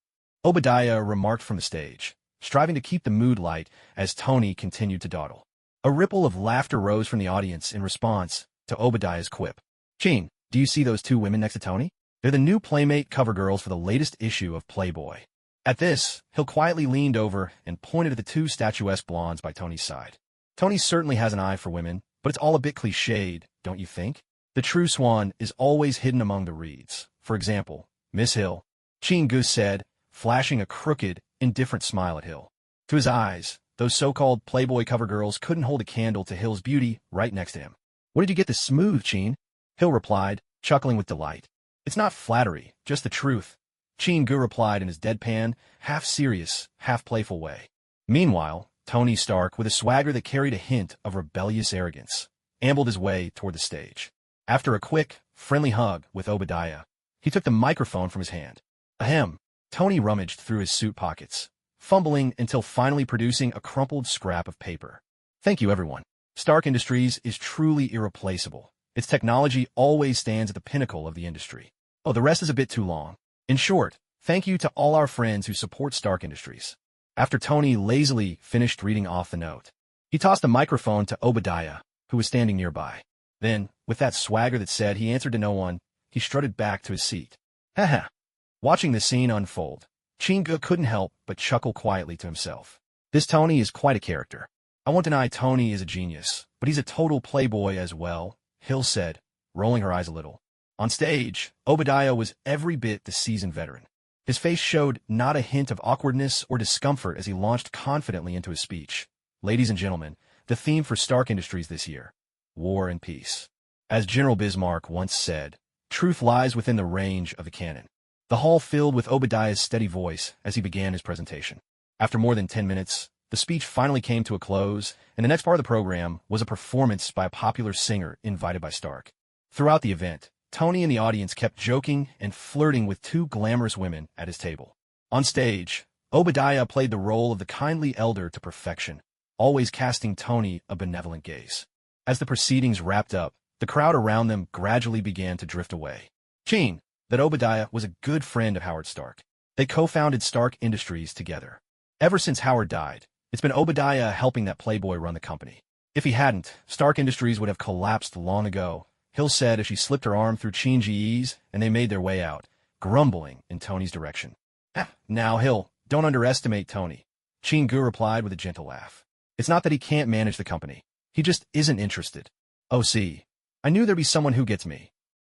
Obadiah remarked from the stage, striving to keep the mood light as Tony continued to dawdle. A ripple of laughter rose from the audience in response to Obadiah's quip. Gene, do you see those 2 women next to Tony? They're the new Playmate cover girls for the latest issue of Playboy. At this, Hill quietly leaned over and pointed at the 2 statuesque blondes by Tony's side. Tony certainly has an eye for women, but it's all a bit cliched, don't you think? The true swan is always hidden among the reeds. For example, Miss Hill, Chinga said, flashing a crooked, indifferent smile at Hill. To his eyes, those so-called Playboy cover girls couldn't hold a candle to Hill's beauty right next to him. Where did you get this smooth, Chin? Hill replied, chuckling with delight. It's not flattery, just the truth. Chinga replied in his deadpan, half-serious, half-playful way. Meanwhile, Tony Stark, with a swagger that carried a hint of rebellious arrogance, ambled his way toward the stage. After a quick, friendly hug with Obadiah, he took the microphone from his hand. Ahem. Tony rummaged through his suit pockets, fumbling until finally producing a crumpled scrap of paper. Thank you, everyone. Stark Industries is truly irreplaceable. Its technology always stands at the pinnacle of the industry. Oh, the rest is a bit too long. In short, thank you to all our friends who support Stark Industries. After Tony lazily finished reading off the note, he tossed the microphone to Obadiah, who was standing nearby. Then, with that swagger that said he answered to no one, he strutted back to his seat. Haha. Watching the scene unfold, Chinga couldn't help but chuckle quietly to himself. This Tony is quite a character. I won't deny Tony is a genius, but he's a total playboy as well, Hill said, rolling her eyes a little. On stage, Obadiah was every bit the seasoned veteran. His face showed not a hint of awkwardness or discomfort as he launched confidently into his speech. Ladies and gentlemen, the theme for Stark Industries this year: War and Peace. As General Bismarck once said, truth lies within the range of the cannon. The hall filled with Obadiah's steady voice as he began his presentation. After more than 10 minutes, the speech finally came to a close, and the next part of the program was a performance by a popular singer invited by Stark. Throughout the event, Tony and the audience kept joking and flirting with two glamorous women at his table. On stage, Obadiah played the role of the kindly elder to perfection, always casting Tony a benevolent gaze. As the proceedings wrapped up, the crowd around them gradually began to drift away. That Obadiah was a good friend of Howard Stark. They co-founded Stark Industries together. Ever since Howard died, it's been Obadiah helping that playboy run the company. If he hadn't, Stark Industries would have collapsed long ago, Hill said as she slipped her arm through Chingi's and they made their way out, grumbling in Tony's direction. Now, Hill, don't underestimate Tony, Chingu replied with a gentle laugh. It's not that he can't manage the company. He just isn't interested. Oh, see, I knew there'd be someone who gets me.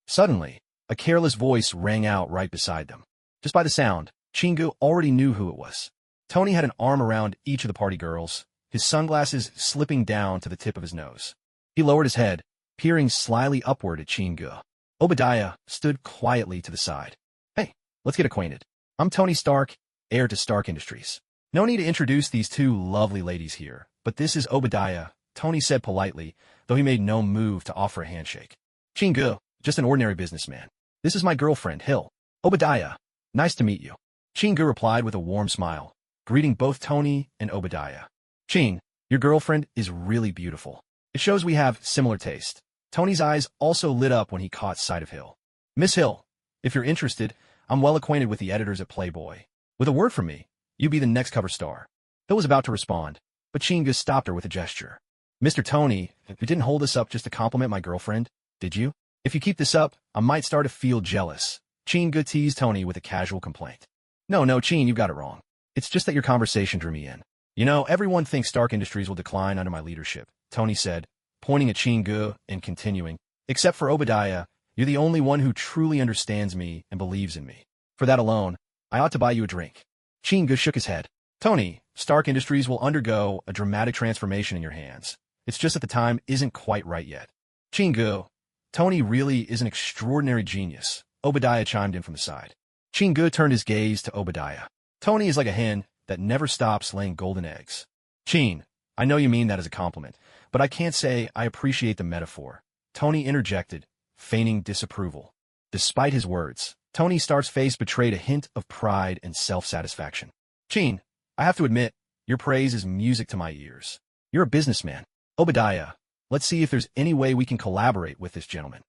Suddenly, a careless voice rang out right beside them. Just by the sound, Chingu already knew who it was. Tony had an arm around each of the party girls, his sunglasses slipping down to the tip of his nose. He lowered his head, peering slyly upward at Chingu. Obadiah stood quietly to the side. Hey, let's get acquainted. I'm Tony Stark, heir to Stark Industries. No need to introduce these two lovely ladies here, but this is Obadiah, Tony said politely, though he made no move to offer a handshake. Chingu, just an ordinary businessman. This is my girlfriend, Hill. Obadiah, nice to meet you. Chingu replied with a warm smile, greeting both Tony and Obadiah. Chin, your girlfriend is really beautiful. It shows we have similar taste. Tony's eyes also lit up when he caught sight of Hill. Miss Hill, if you're interested, I'm well acquainted with the editors at Playboy. With a word from me, you'd be the next cover star. Hill was about to respond, but Chingu stopped her with a gesture. Mr. Tony, you didn't hold this up just to compliment my girlfriend, did you? If you keep this up, I might start to feel jealous. Chingu teased Tony with a casual complaint. No, Chin, you've got it wrong. It's just that your conversation drew me in. You know, everyone thinks Stark Industries will decline under my leadership, Tony said, pointing at Chingu and continuing. Except for Obadiah, you're the only one who truly understands me and believes in me. For that alone, I ought to buy you a drink. Chingu shook his head. Tony, Stark Industries will undergo a dramatic transformation in your hands. It's just that the time isn't quite right yet. Chingu, Tony really is an extraordinary genius, Obadiah chimed in from the side. Chingu turned his gaze to Obadiah. Tony is like a hen that never stops laying golden eggs. Chin, I know you mean that as a compliment, but I can't say I appreciate the metaphor. Tony interjected, feigning disapproval. Despite his words, Tony Stark's face betrayed a hint of pride and self-satisfaction. Chin, I have to admit, your praise is music to my ears. You're a businessman. Obadiah, let's see if there's any way we can collaborate with this gentleman.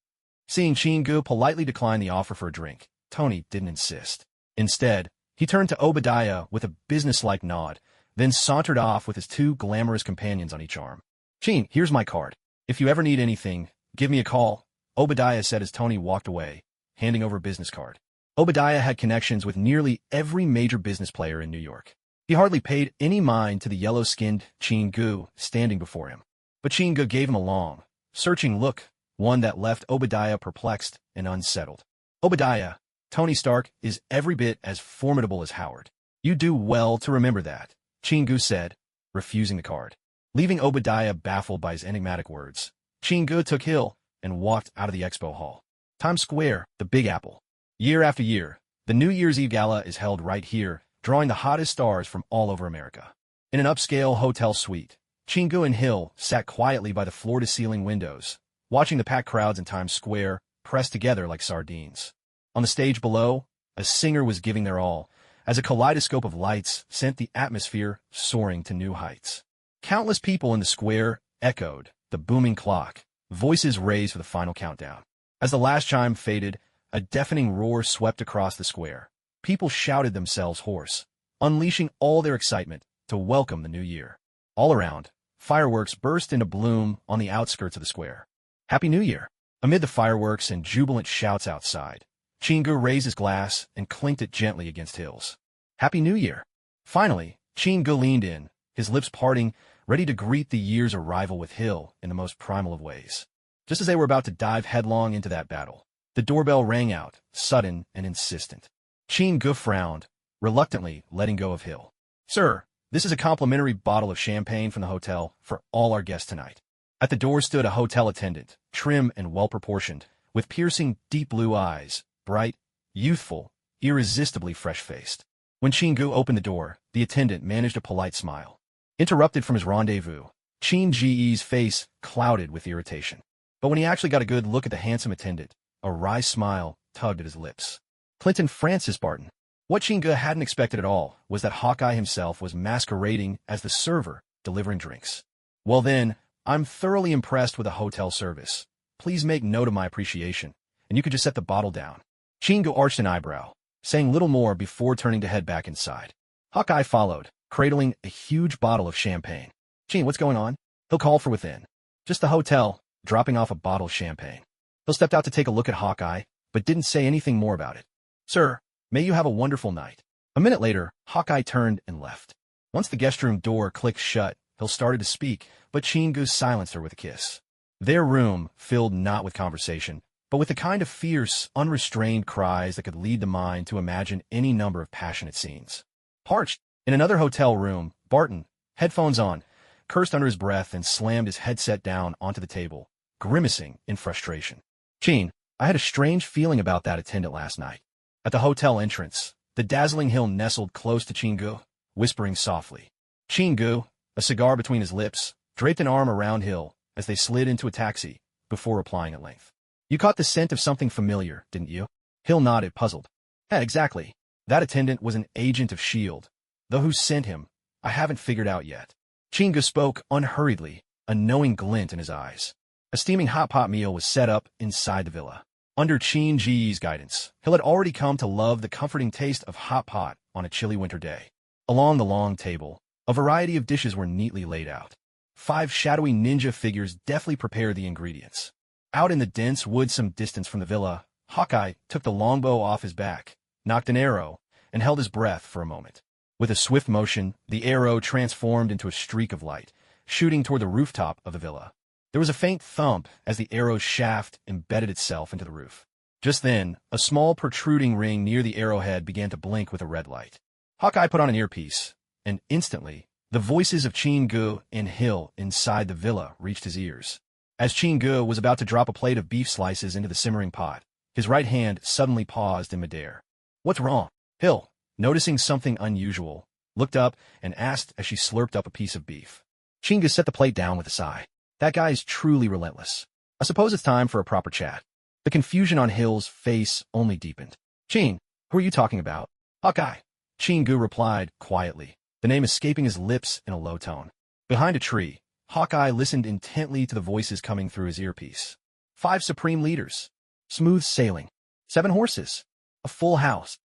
Seeing Chingu politely decline the offer for a drink, Tony didn't insist. Instead, he turned to Obadiah with a businesslike nod, then sauntered off with his two glamorous companions on each arm. Chin, here's my card. If you ever need anything, give me a call, Obadiah said as Tony walked away, handing over a business card. Obadiah had connections with nearly every major business player in New York. He hardly paid any mind to the yellow-skinned Chingu standing before him. But Chingu gave him a long, searching look, one that left Obadiah perplexed and unsettled. Obadiah, Tony Stark is every bit as formidable as Howard. You do well to remember that, Chingu said, refusing the card. Leaving Obadiah baffled by his enigmatic words, Chingu took Hill and walked out of the expo hall. Times Square, the Big Apple. Year after year, the New Year's Eve Gala is held right here, drawing the hottest stars from all over America. In an upscale hotel suite, Chingu and Hill sat quietly by the floor-to-ceiling windows, watching the packed crowds in Times Square pressed together like sardines. On the stage below, a singer was giving their all, as a kaleidoscope of lights sent the atmosphere soaring to new heights. Countless people in the square echoed the booming clock, voices raised for the final countdown. As the last chime faded, a deafening roar swept across the square. People shouted themselves hoarse, unleashing all their excitement to welcome the new year. All around, fireworks burst into bloom on the outskirts of the square. Happy New Year! Amid the fireworks and jubilant shouts outside, Chingu raised his glass and clinked it gently against Hill's. Happy New Year! Finally, Chingu leaned in, his lips parting, ready to greet the year's arrival with Hill in the most primal of ways. Just as they were about to dive headlong into that battle, the doorbell rang out, sudden and insistent. Chingu frowned, reluctantly letting go of Hill. Sir, this is a complimentary bottle of champagne from the hotel for all our guests tonight. At the door stood a hotel attendant, trim and well-proportioned, with piercing, deep blue eyes, bright, youthful, irresistibly fresh-faced. When Chingu opened the door, the attendant managed a polite smile. Interrupted from his rendezvous, Chingu's face clouded with irritation. But when he actually got a good look at the handsome attendant, a wry smile tugged at his lips. Clinton Francis Barton. What Chingu hadn't expected at all was that Hawkeye himself was masquerading as the server delivering drinks. Well then, I'm thoroughly impressed with the hotel service. Please make note of my appreciation, and you could just set the bottle down. Chingu arched an eyebrow, saying little more before turning to head back inside. Hawkeye followed, cradling a huge bottle of champagne. Chin, what's going on? He'll call for within. Just the hotel, dropping off a bottle of champagne. He'll stepped out to take a look at Hawkeye, but didn't say anything more about it. Sir, may you have a wonderful night. A minute later, Hawkeye turned and left. Once the guest room door clicked shut, Hill started to speak, but Chingu silenced her with a kiss. Their room filled not with conversation, but with the kind of fierce, unrestrained cries that could lead the mind to imagine any number of passionate scenes. Parched, in another hotel room, Barton, headphones on, cursed under his breath and slammed his headset down onto the table, grimacing in frustration. Chin, I had a strange feeling about that attendant last night. At the hotel entrance, the dazzling Hill nestled close to Chingu, whispering softly. Chingu, a cigar between his lips, draped an arm around Hill as they slid into a taxi, before replying at length. You caught the scent of something familiar, didn't you? Hill nodded, puzzled. Yeah, exactly. That attendant was an agent of S.H.I.E.L.D., though who sent him, I haven't figured out yet. Chingu spoke unhurriedly, a knowing glint in his eyes. A steaming hot pot meal was set up inside the villa. Under Chingu's guidance, Hill had already come to love the comforting taste of hot pot on a chilly winter day. Along the long table, a variety of dishes were neatly laid out. 5 shadowy ninja figures deftly prepared the ingredients. Out in the dense woods some distance from the villa, Hawkeye took the longbow off his back, knocked an arrow, and held his breath for a moment. With a swift motion, the arrow transformed into a streak of light, shooting toward the rooftop of the villa. There was a faint thump as the arrow's shaft embedded itself into the roof. Just then, a small protruding ring near the arrowhead began to blink with a red light. Hawkeye put on an earpiece, and instantly, the voices of Chingu and Hill inside the villa reached his ears. As Chingu was about to drop a plate of beef slices into the simmering pot, his right hand suddenly paused in midair. What's wrong? Hill, noticing something unusual, looked up and asked as she slurped up a piece of beef. Chingu set the plate down with a sigh. That guy is truly relentless. I suppose it's time for a proper chat. The confusion on Hill's face only deepened. Chin, who are you talking about? Hawkeye. Chingu replied quietly, the name escaping his lips in a low tone. Behind a tree, Hawkeye listened intently to the voices coming through his earpiece. 5 supreme leaders. Smooth sailing. 7 horses. A full house.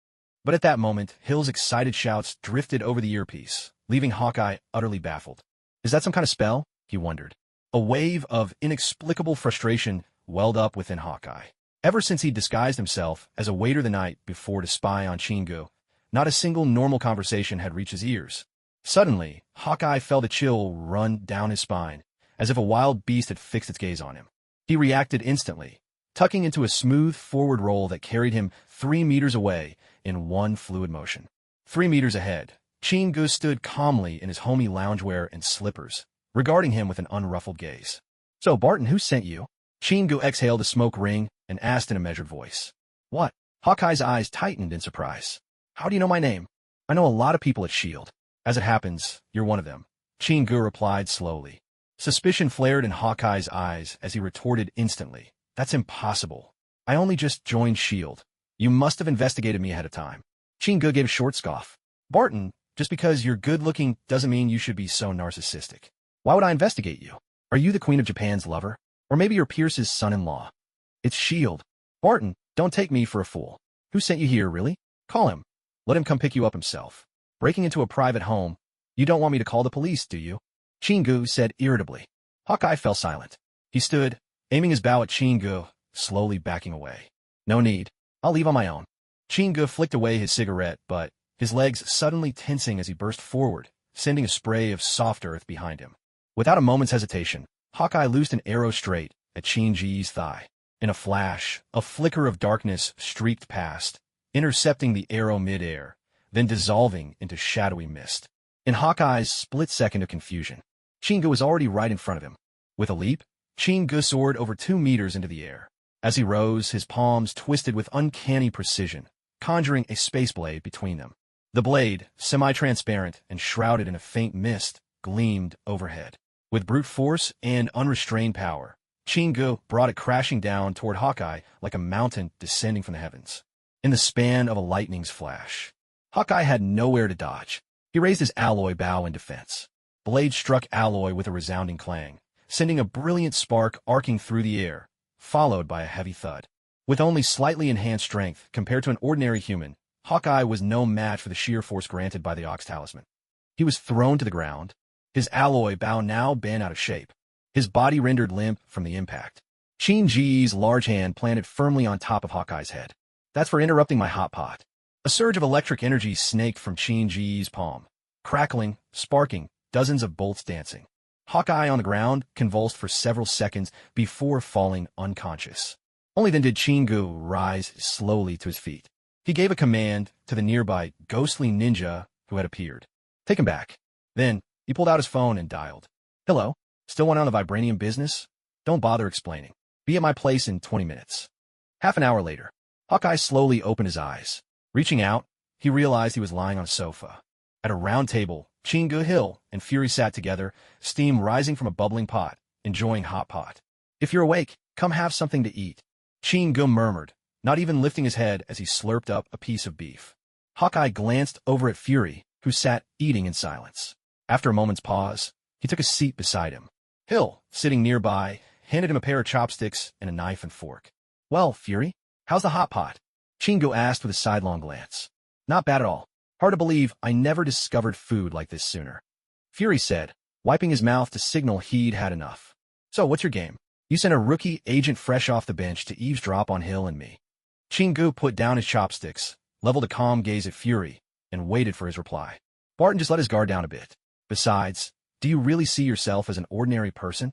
But at that moment, Hill's excited shouts drifted over the earpiece, leaving Hawkeye utterly baffled. Is that some kind of spell? He wondered. A wave of inexplicable frustration welled up within Hawkeye. Ever since he disguised himself as a waiter the night before to spy on Chingu, not a single normal conversation had reached his ears. Suddenly, Hawkeye felt a chill run down his spine, as if a wild beast had fixed its gaze on him. He reacted instantly, tucking into a smooth forward roll that carried him 3 meters away in one fluid motion. 3 meters ahead, Chingu stood calmly in his homey loungewear and slippers, regarding him with an unruffled gaze. So, Barton, who sent you? Chingu exhaled a smoke ring and asked in a measured voice. What? Hawkeye's eyes tightened in surprise. How do you know my name? I know a lot of people at S.H.I.E.L.D. As it happens, you're one of them. Chingu replied slowly. Suspicion flared in Hawkeye's eyes as he retorted instantly. That's impossible. I only just joined S.H.I.E.L.D. You must have investigated me ahead of time. Chingu gave a short scoff. Barton, just because you're good-looking doesn't mean you should be so narcissistic. Why would I investigate you? Are you the Queen of Japan's lover? Or maybe you're Pierce's son-in-law? It's S.H.I.E.L.D. Barton, don't take me for a fool. Who sent you here, really? Call him. Let him come pick you up himself. Breaking into a private home. You don't want me to call the police, do you? Chingu said irritably. Hawkeye fell silent. He stood, aiming his bow at Chingu, slowly backing away. No need. I'll leave on my own. Chingu flicked away his cigarette, but his legs suddenly tensing as he burst forward, sending a spray of soft earth behind him. Without a moment's hesitation, Hawkeye loosed an arrow straight at Chinji's thigh. In a flash, a flicker of darkness streaked past, intercepting the arrow mid-air, then dissolving into shadowy mist. In Hawkeye's split second of confusion, Chingu was already right in front of him. With a leap, Chingu soared over 2 meters into the air. As he rose, his palms twisted with uncanny precision, conjuring a space blade between them. The blade, semi-transparent and shrouded in a faint mist, gleamed overhead. With brute force and unrestrained power, Chingu brought it crashing down toward Hawkeye like a mountain descending from the heavens. In the span of a lightning's flash, Hawkeye had nowhere to dodge. He raised his alloy bow in defense. Blade struck alloy with a resounding clang, sending a brilliant spark arcing through the air, followed by a heavy thud. With only slightly enhanced strength compared to an ordinary human, Hawkeye was no match for the sheer force granted by the Ox Talisman. He was thrown to the ground, his alloy bow now bent out of shape, his body rendered limp from the impact. Chinji's large hand planted firmly on top of Hawkeye's head. That's for interrupting my hot pot. A surge of electric energy snaked from Chinji's palm, crackling, sparking, dozens of bolts dancing. Hawkeye on the ground convulsed for several seconds before falling unconscious. Only then did Chingu rise slowly to his feet. He gave a command to the nearby ghostly ninja who had appeared. Take him back. Then, he pulled out his phone and dialed. Hello? Still want on the vibranium business? Don't bother explaining. Be at my place in 20 minutes. Half an hour later, Hawkeye slowly opened his eyes. Reaching out, he realized he was lying on a sofa. At a round table, Chingu Hill and Fury sat together, steam rising from a bubbling pot, enjoying hot pot. If you're awake, come have something to eat. Chingu murmured, not even lifting his head as he slurped up a piece of beef. Hawkeye glanced over at Fury, who sat eating in silence. After a moment's pause, he took a seat beside him. Hill, sitting nearby, handed him a pair of chopsticks and a knife and fork. Well, Fury, how's the hot pot? Chingu asked with a sidelong glance. Not bad at all. Hard to believe I never discovered food like this sooner. Fury said, wiping his mouth to signal he'd had enough. So what's your game? You sent a rookie agent fresh off the bench to eavesdrop on Hill and me. Chingu put down his chopsticks, leveled a calm gaze at Fury, and waited for his reply. Barton just let his guard down a bit. Besides, do you really see yourself as an ordinary person?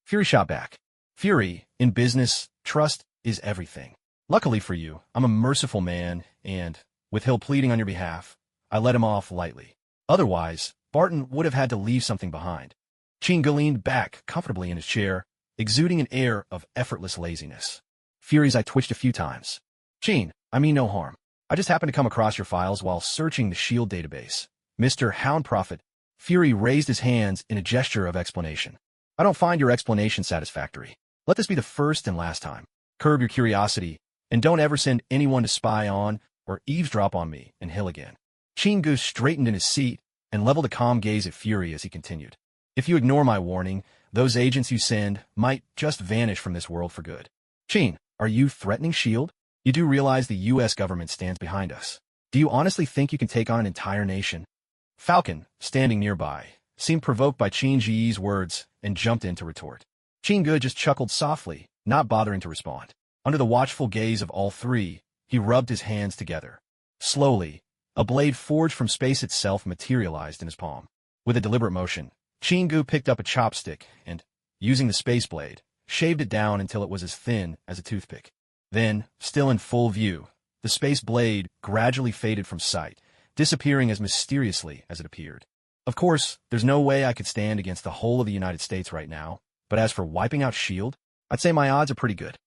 Fury shot back. Fury, in business, trust is everything. Luckily for you, I'm a merciful man, and, with Hill pleading on your behalf, I let him off lightly. Otherwise, Barton would have had to leave something behind. Chingu leaned back comfortably in his chair, exuding an air of effortless laziness. Fury's eye twitched a few times. Chin, I mean no harm. I just happened to come across your files while searching the S.H.I.E.L.D. database. Mr. Hound Prophet. Fury raised his hands in a gesture of explanation. I don't find your explanation satisfactory. Let this be the first and last time. Curb your curiosity, and don't ever send anyone to spy on or eavesdrop on me and Hill again. Chingu straightened in his seat and leveled a calm gaze at Fury as he continued. If you ignore my warning, those agents you send might just vanish from this world for good. Chin, are you threatening S.H.I.E.L.D.? You do realize the U.S. government stands behind us. Do you honestly think you can take on an entire nation? Falcon, standing nearby, seemed provoked by Chinji's words and jumped in to retort. Chingu just chuckled softly, not bothering to respond. Under the watchful gaze of all three, he rubbed his hands together. Slowly, a blade forged from space itself materialized in his palm. With a deliberate motion, Chingu picked up a chopstick and, using the space blade, shaved it down until it was as thin as a toothpick. Then, still in full view, the space blade gradually faded from sight, disappearing as mysteriously as it appeared. Of course, there's no way I could stand against the whole of the United States right now, but as for wiping out S.H.I.E.L.D., I'd say my odds are pretty good.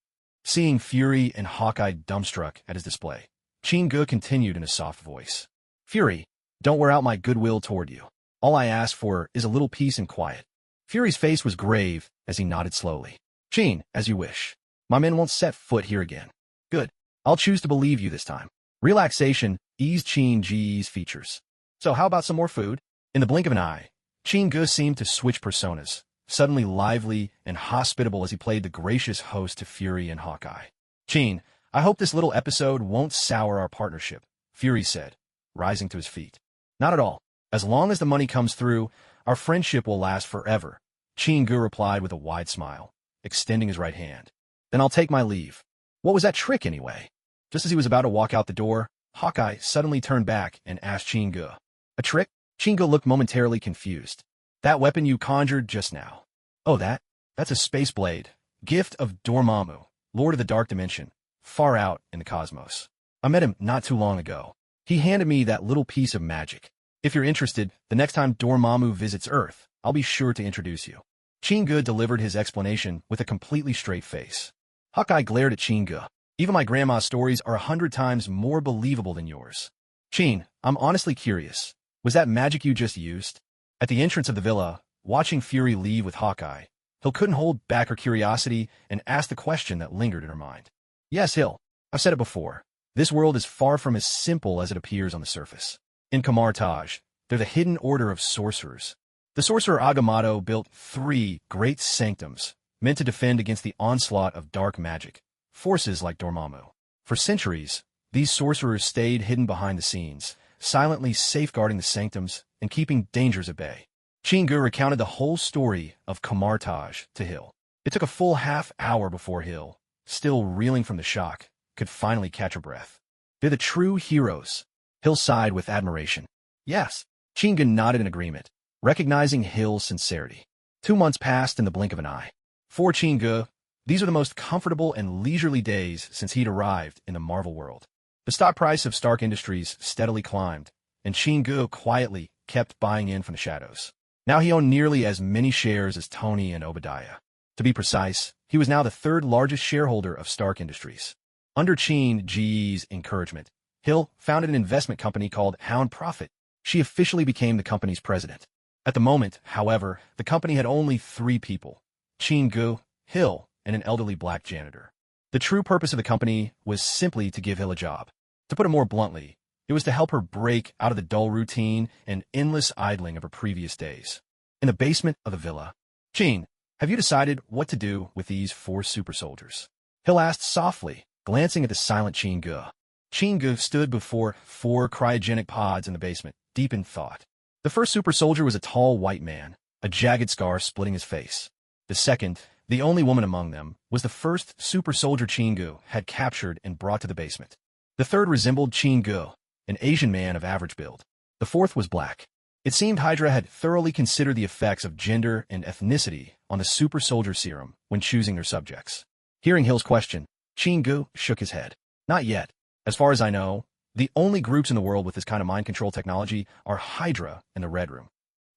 Seeing Fury and Hawkeye dumbstruck at his display, Chingu continued in a soft voice. Fury, don't wear out my goodwill toward you. All I ask for is a little peace and quiet. Fury's face was grave as he nodded slowly. Chin, as you wish. My men won't set foot here again. Good. I'll choose to believe you this time. Relaxation eased Qin-Ji's features. So how about some more food? In the blink of an eye, Qin-Ge seemed to switch personas, suddenly lively and hospitable as he played the gracious host to Fury and Hawkeye. Qin, I hope this little episode won't sour our partnership, Fury said, rising to his feet. Not at all. As long as the money comes through, our friendship will last forever, Qin-Ge replied with a wide smile, extending his right hand. Then I'll take my leave. What was that trick anyway? Just as he was about to walk out the door, Hawkeye suddenly turned back and asked Qin-Ge. A trick? Qin-Ge looked momentarily confused. That weapon you conjured just now. Oh, that's a space blade. Gift of Dormammu, Lord of the Dark Dimension, far out in the cosmos. I met him not too long ago. He handed me that little piece of magic. If you're interested, the next time Dormammu visits Earth, I'll be sure to introduce you. Qin-Ge delivered his explanation with a completely straight face. Hawkeye glared at Qin-Ge. Even my grandma's stories are 100 times more believable than yours. Qin, I'm honestly curious. Was that magic you just used? At the entrance of the villa, watching Fury leave with Hawkeye, Hill couldn't hold back her curiosity and asked the question that lingered in her mind. Yes, Hill. I've said it before. This world is far from as simple as it appears on the surface. In Camartage, there's a hidden order of sorcerers. The sorcerer Agamotto built 3 great sanctums, meant to defend against the onslaught of dark magic, forces like Dormammu. For centuries, these sorcerers stayed hidden behind the scenes, silently safeguarding the sanctums and keeping dangers at bay. Qin-Ge recounted the whole story of Camartage to Hill. It took a full half-hour before Hill, still reeling from the shock, could finally catch her breath. They're the true heroes. Hill sighed with admiration. Yes. Qin-Ge nodded in agreement, recognizing Hill's sincerity. 2 months passed in the blink of an eye. For Qin-Ge, these are the most comfortable and leisurely days since he'd arrived in the Marvel world. The stock price of Stark Industries steadily climbed, and Qin-Ge quietly kept buying in from the shadows. Now he owned nearly as many shares as Tony and Obadiah. To be precise, he was now the 3rd largest shareholder of Stark Industries. Under Qin-Ji's encouragement, Hill founded an investment company called Hound Profit. She officially became the company's president. At the moment, however, the company had only 3 people: Qin-Ge, Hill, and an elderly black janitor. The true purpose of the company was simply to give Hill a job. To put it more bluntly, it was to help her break out of the dull routine and endless idling of her previous days. In the basement of the villa, Qin, have you decided what to do with these 4 super soldiers? Hill asked softly, glancing at the silent Qin-Ge. Qin-Ge stood before 4 cryogenic pods in the basement, deep in thought. The first super soldier was a tall white man, a jagged scar splitting his face. The second, the only woman among them, was the first super soldier Qin-Ge had captured and brought to the basement. The third resembled Qin-Ge, an Asian man of average build. The fourth was black. It seemed Hydra had thoroughly considered the effects of gender and ethnicity on the super soldier serum when choosing their subjects. Hearing Hill's question, Qin-Ge shook his head. Not yet. As far as I know, the only groups in the world with this kind of mind control technology are Hydra and the Red Room.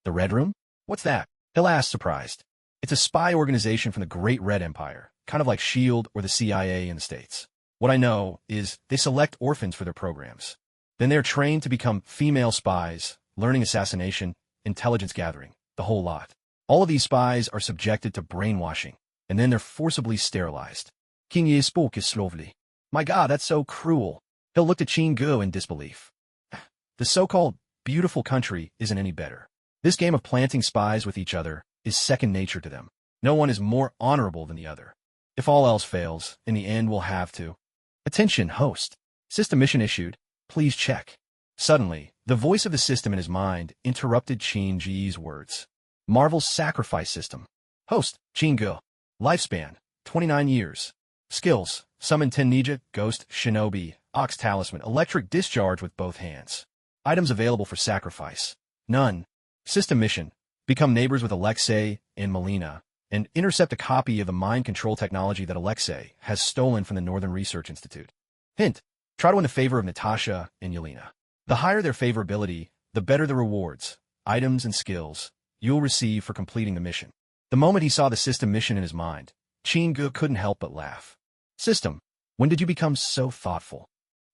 The Red Room? What's that? Hill asked, surprised. It's a spy organization from the Great Red Empire, kind of like S.H.I.E.L.D. or the CIA in the States. What I know is they select orphans for their programs. Then they're trained to become female spies, learning assassination, intelligence gathering, the whole lot. All of these spies are subjected to brainwashing, and then they're forcibly sterilized. Qin-Ye spoke slowly. My God, that's so cruel. Hill looked at Qin-Ge in disbelief. The so-called beautiful country isn't any better. This game of planting spies with each other is second nature to them. No one is more honorable than the other. If all else fails, in the end we'll have to. Attention, host. System mission issued. Please check. Suddenly, the voice of the system in his mind interrupted Qin-Ji's words. Marvel's sacrifice system. Host, Qin-Ge. Lifespan, 29 years. Skills, summon 10 ninja, ghost, shinobi, ox talisman, electric discharge with both hands. Items available for sacrifice. None. System mission. Become neighbors with Alexei and Melina, and intercept a copy of the mind control technology that Alexei has stolen from the Northern Research Institute. Hint. Try to win the favor of Natasha and Yelena. The higher their favorability, the better the rewards, items, and skills you'll receive for completing the mission. The moment he saw the system mission in his mind, Qin-Ge couldn't help but laugh. System, when did you become so thoughtful?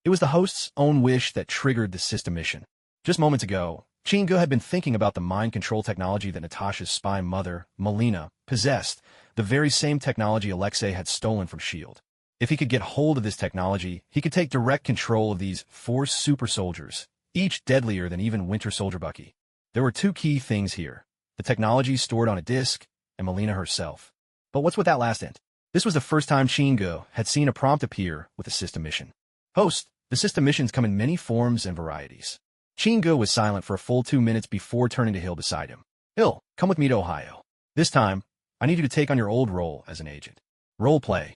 It was the host's own wish that triggered the system mission. Just moments ago, Qin-Ge had been thinking about the mind control technology that Natasha's spy mother, Melina, possessed, the very same technology Alexei had stolen from S.H.I.E.L.D. If he could get hold of this technology, he could take direct control of these 4 super soldiers, each deadlier than even Winter Soldier Bucky. There were 2 key things here: the technology stored on a disk, and Melina herself. But what's with that last int? This was the first time Chingo had seen a prompt appear with a system mission. Host, the system missions come in many forms and varieties. Chingo was silent for a full 2 minutes before turning to Hill beside him. Hill, come with me to Ohio. This time, I need you to take on your old role as an agent. Role play.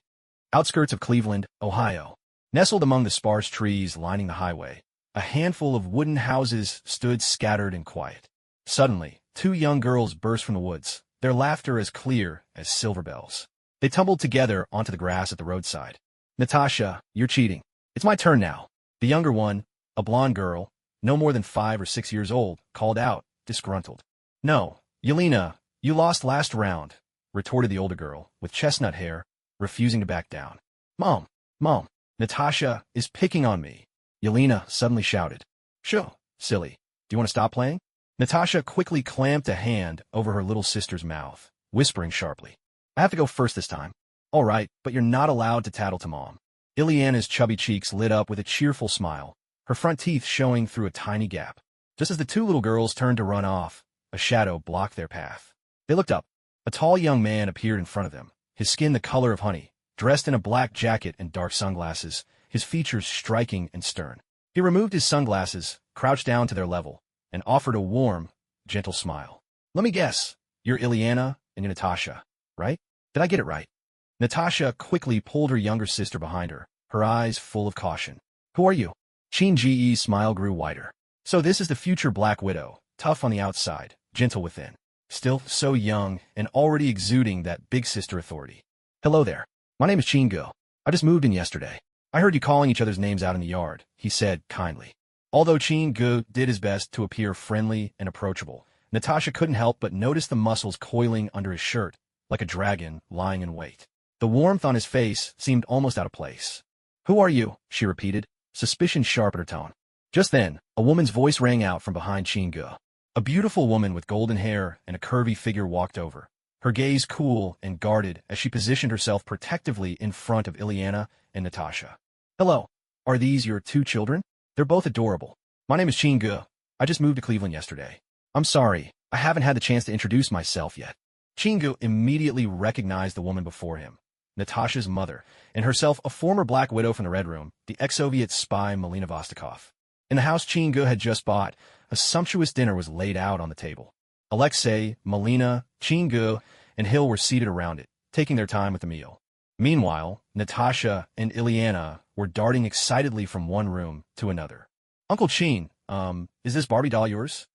Outskirts of Cleveland, Ohio. Nestled among the sparse trees lining the highway, a handful of wooden houses stood scattered and quiet. Suddenly, 2 young girls burst from the woods, their laughter as clear as silver bells. They tumbled together onto the grass at the roadside. Natasha, you're cheating. It's my turn now. The younger one, a blonde girl, no more than 5 or 6 years old, called out, disgruntled. No, Yelena, you lost last round, retorted the older girl, with chestnut hair, refusing to back down. Mom, Natasha is picking on me, Yelena suddenly shouted. Sho, silly. Do you want to stop playing? Natasha quickly clamped a hand over her little sister's mouth, whispering sharply. I have to go first this time. All right, but you're not allowed to tattle to Mom. Ileana's chubby cheeks lit up with a cheerful smile, her front teeth showing through a tiny gap. Just as the 2 little girls turned to run off, a shadow blocked their path. They looked up. A tall young man appeared in front of them, his skin the color of honey, dressed in a black jacket and dark sunglasses, his features striking and stern. He removed his sunglasses, crouched down to their level, and offered a warm, gentle smile. Let me guess, you're Ileana and you're Natasha, right? Did I get it right? Natasha quickly pulled her younger sister behind her, her eyes full of caution. Who are you? Chin Ji's smile grew wider. So this is the future Black Widow, tough on the outside, gentle within. Still so young and already exuding that big sister authority. Hello there. My name is Chingo. I just moved in yesterday. I heard you calling each other's names out in the yard, he said kindly. Although Chingo did his best to appear friendly and approachable, Natasha couldn't help but notice the muscles coiling under his shirt, like a dragon lying in wait. The warmth on his face seemed almost out of place. Who are you? She repeated, suspicion sharp in her tone. Just then, a woman's voice rang out from behind Chingo. A beautiful woman with golden hair and a curvy figure walked over, her gaze cool and guarded as she positioned herself protectively in front of Ileana and Natasha. Hello. Are these your 2 children? They're both adorable. My name is Chingo. I just moved to Cleveland yesterday. I'm sorry, I haven't had the chance to introduce myself yet. Chingo immediately recognized the woman before him, Natasha's mother, and herself a former Black Widow from the Red Room, the ex-Soviet spy Melina Vostokov. In the house Chingo had just bought, a sumptuous dinner was laid out on the table. Alexei, Melina, Chingo, and Hill were seated around it, taking their time with the meal. Meanwhile, Natasha and Ileana were darting excitedly from one room to another. Uncle Chin, is this Barbie doll yours?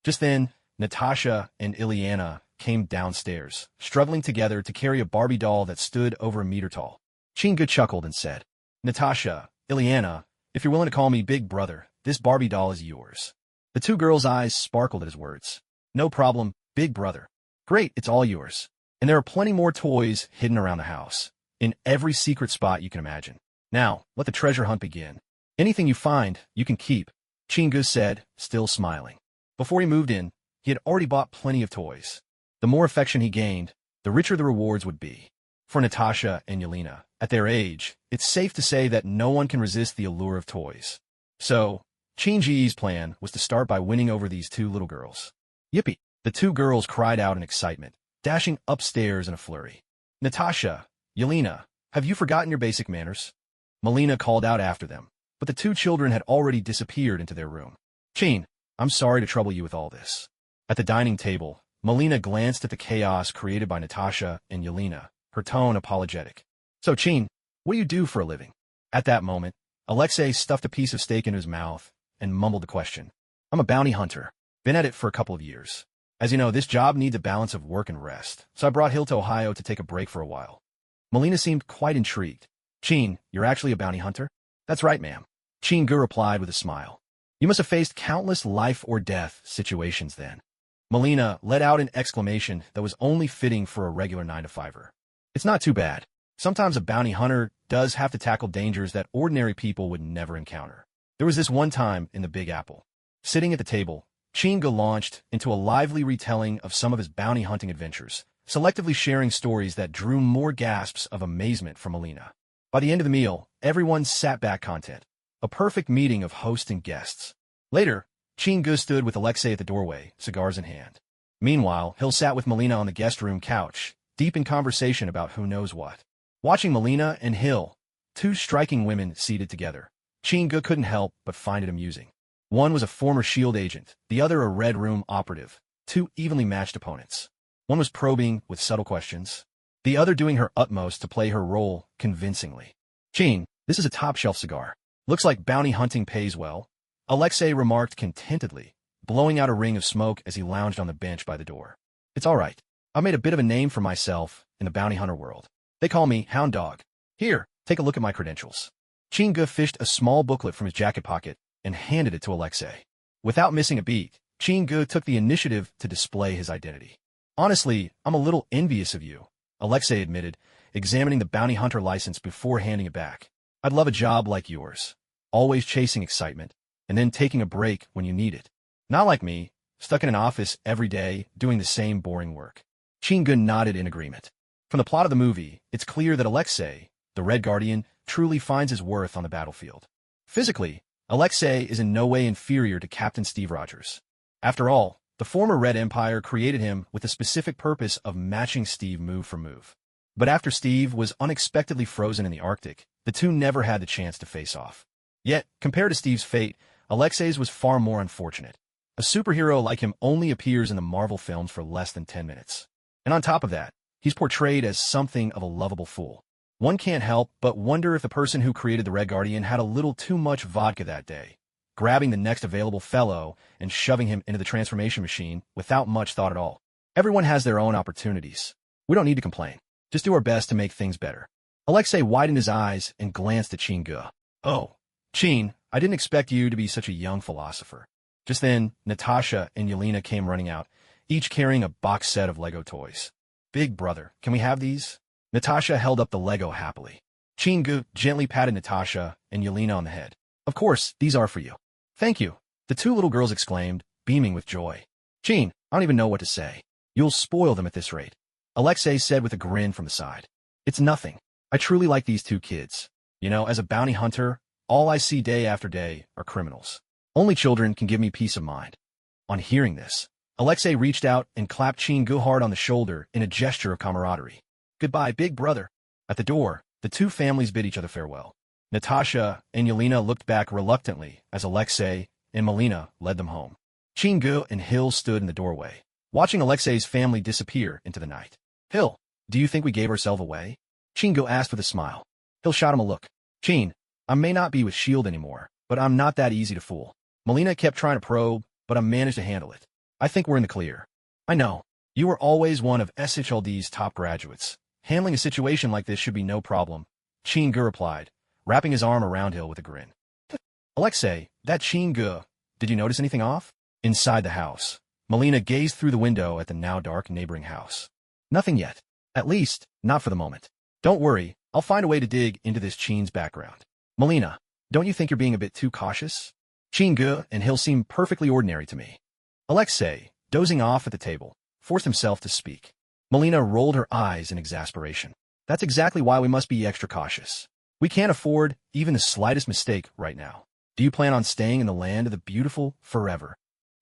Just then, Natasha and Ileana came downstairs, struggling together to carry a Barbie doll that stood over a meter tall. Chingo chuckled and said, Natasha, Ileana, if you're willing to call me Big Brother, this Barbie doll is yours. The 2 girls' eyes sparkled at his words. No problem, Big Brother. Great, it's all yours. And there are plenty more toys hidden around the house, in every secret spot you can imagine. Now, let the treasure hunt begin. Anything you find, you can keep, Chingo said, still smiling. Before he moved in, he had already bought plenty of toys. The more affection he gained, the richer the rewards would be. For Natasha and Yelena, at their age, it's safe to say that no one can resist the allure of toys. So, Chin-ji's plan was to start by winning over these 2 little girls. Yippee! The 2 girls cried out in excitement, dashing upstairs in a flurry. Natasha, Yelena, have you forgotten your basic manners? Melina called out after them, but the 2 children had already disappeared into their room. Chin, I'm sorry to trouble you with all this. At the dining table, Melina glanced at the chaos created by Natasha and Yelena, her tone apologetic. So, Chin, what do you do for a living? At that moment, Alexei stuffed a piece of steak into his mouth and mumbled the question. I'm a bounty hunter. Been at it for a couple of years. As you know, this job needs a balance of work and rest, so I brought Hill to Ohio to take a break for a while. Melina seemed quite intrigued. Chin, you're actually a bounty hunter? That's right, ma'am. Chingu replied with a smile. You must have faced countless life-or-death situations then. Melina let out an exclamation that was only fitting for a regular 9-to-5er. It's not too bad. Sometimes a bounty hunter does have to tackle dangers that ordinary people would never encounter. There was this one time in the Big Apple. Sitting at the table, Chingu launched into a lively retelling of some of his bounty hunting adventures, selectively sharing stories that drew more gasps of amazement from Melina. By the end of the meal, everyone sat back content. A perfect meeting of host and guests. Later, Chingu stood with Alexei at the doorway, cigars in hand. Meanwhile, Hill sat with Melina on the guest room couch, deep in conversation about who knows what. Watching Melina and Hill, two striking women seated together, Chingu couldn't help but find it amusing. One was a former S.H.I.E.L.D. agent, the other a Red Room operative, two evenly matched opponents. One was probing with subtle questions, the other doing her utmost to play her role convincingly. "Chin, this is a top-shelf cigar. Looks like bounty hunting pays well," Alexei remarked contentedly, blowing out a ring of smoke as he lounged on the bench by the door. "It's all right. I made a bit of a name for myself in the bounty hunter world. They call me Hound Dog. Here, take a look at my credentials." Chingu fished a small booklet from his jacket pocket and handed it to Alexei. Without missing a beat, Chingu took the initiative to display his identity. "Honestly, I'm a little envious of you," Alexei admitted, examining the bounty hunter license before handing it back. "I'd love a job like yours, always chasing excitement, and then taking a break when you need it. Not like me, stuck in an office every day, doing the same boring work." Chingu nodded in agreement. From the plot of the movie, it's clear that Alexei, the Red Guardian, truly finds his worth on the battlefield. Physically, Alexei is in no way inferior to Captain Steve Rogers. After all, the former Red Empire created him with the specific purpose of matching Steve move for move. But after Steve was unexpectedly frozen in the Arctic, the two never had the chance to face off. Yet, compared to Steve's fate, Alexei's was far more unfortunate. A superhero like him only appears in the Marvel films for less than 10 minutes. And on top of that, he's portrayed as something of a lovable fool. One can't help but wonder if the person who created the Red Guardian had a little too much vodka that day, grabbing the next available fellow and shoving him into the transformation machine without much thought at all. Everyone has their own opportunities. We don't need to complain. Just do our best to make things better. Alexei widened his eyes and glanced at Chingu. "Oh, Chin, I didn't expect you to be such a young philosopher." Just then, Natasha and Yelena came running out, each carrying a box set of Lego toys. "Big brother, can we have these?" Natasha held up the Lego happily. Chingu gently patted Natasha and Yelena on the head. "Of course, these are for you." "Thank you," the two little girls exclaimed, beaming with joy. "Chin, I don't even know what to say. You'll spoil them at this rate," Alexei said with a grin from the side. "It's nothing. I truly like these two kids. You know, as a bounty hunter, all I see day after day are criminals. Only children can give me peace of mind." On hearing this, Alexei reached out and clapped Chingu hard on the shoulder in a gesture of camaraderie. "Goodbye, big brother." At the door, the two families bid each other farewell. Natasha and Yelena looked back reluctantly as Alexei and Melina led them home. Chingu and Hill stood in the doorway, watching Alexei's family disappear into the night. "Hill, do you think we gave ourselves away?" Chingu asked with a smile. Hill shot him a look. "Chin, I may not be with S.H.I.E.L.D. anymore, but I'm not that easy to fool." Melina kept trying to probe, but I managed to handle it. "I think we're in the clear." "I know. You were always one of S.H.I.E.L.D.'s top graduates. Handling a situation like this should be no problem," Chingu replied, wrapping his arm around Hill with a grin. "Alexei, that Chingu, did you notice anything off?" Inside the house, Melina gazed through the window at the now dark neighboring house. "Nothing yet. At least, not for the moment. Don't worry, I'll find a way to dig into this Chin's background." "Melina, don't you think you're being a bit too cautious? Chingu and Hill seem perfectly ordinary to me." Alexei, dozing off at the table, forced himself to speak. Melina rolled her eyes in exasperation. "That's exactly why we must be extra cautious. We can't afford even the slightest mistake right now. Do you plan on staying in the land of the beautiful forever?"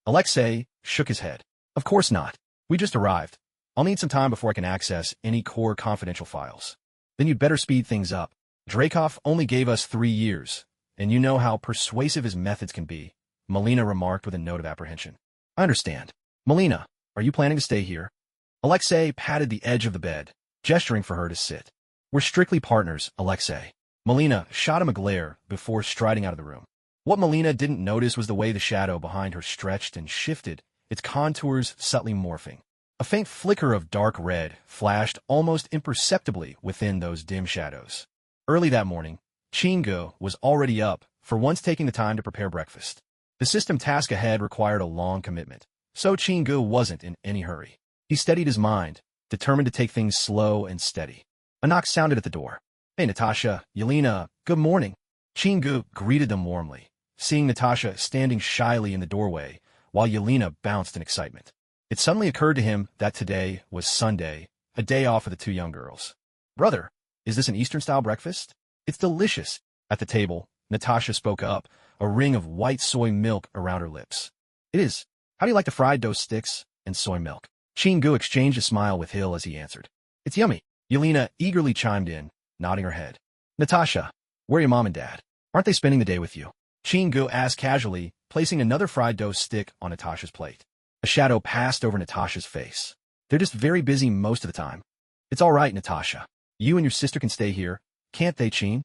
Alexei shook his head. "Of course not. We just arrived. I'll need some time before I can access any core confidential files." "Then you'd better speed things up. Dreykov only gave us 3 years, and you know how persuasive his methods can be," Melina remarked with a note of apprehension. "I understand. Melina, are you planning to stay here?" Alexei patted the edge of the bed, gesturing for her to sit. "We're strictly partners, Alexei." Melina shot him a glare before striding out of the room. What Melina didn't notice was the way the shadow behind her stretched and shifted, its contours subtly morphing. A faint flicker of dark red flashed almost imperceptibly within those dim shadows. Early that morning, Chingu was already up, for once taking the time to prepare breakfast. The system task ahead required a long commitment, so Chingu wasn't in any hurry. He steadied his mind, determined to take things slow and steady. A knock sounded at the door. "Hey, Natasha, Yelena, good morning." Chingu greeted them warmly, seeing Natasha standing shyly in the doorway, while Yelena bounced in excitement. It suddenly occurred to him that today was Sunday, a day off for the two young girls. "Brother, is this an Eastern-style breakfast?" It's delicious. At the table, Natasha spoke up, a ring of white soy milk around her lips. It is. How do you like the fried dough sticks and soy milk? Chingu exchanged a smile with Hill as he answered. It's yummy. Yelena eagerly chimed in, nodding her head. Natasha, where are your mom and dad? Aren't they spending the day with you? Chingu asked casually, placing another fried dough stick on Natasha's plate. A shadow passed over Natasha's face. They're just very busy most of the time. It's all right, Natasha. You and your sister can stay here, can't they, Chin?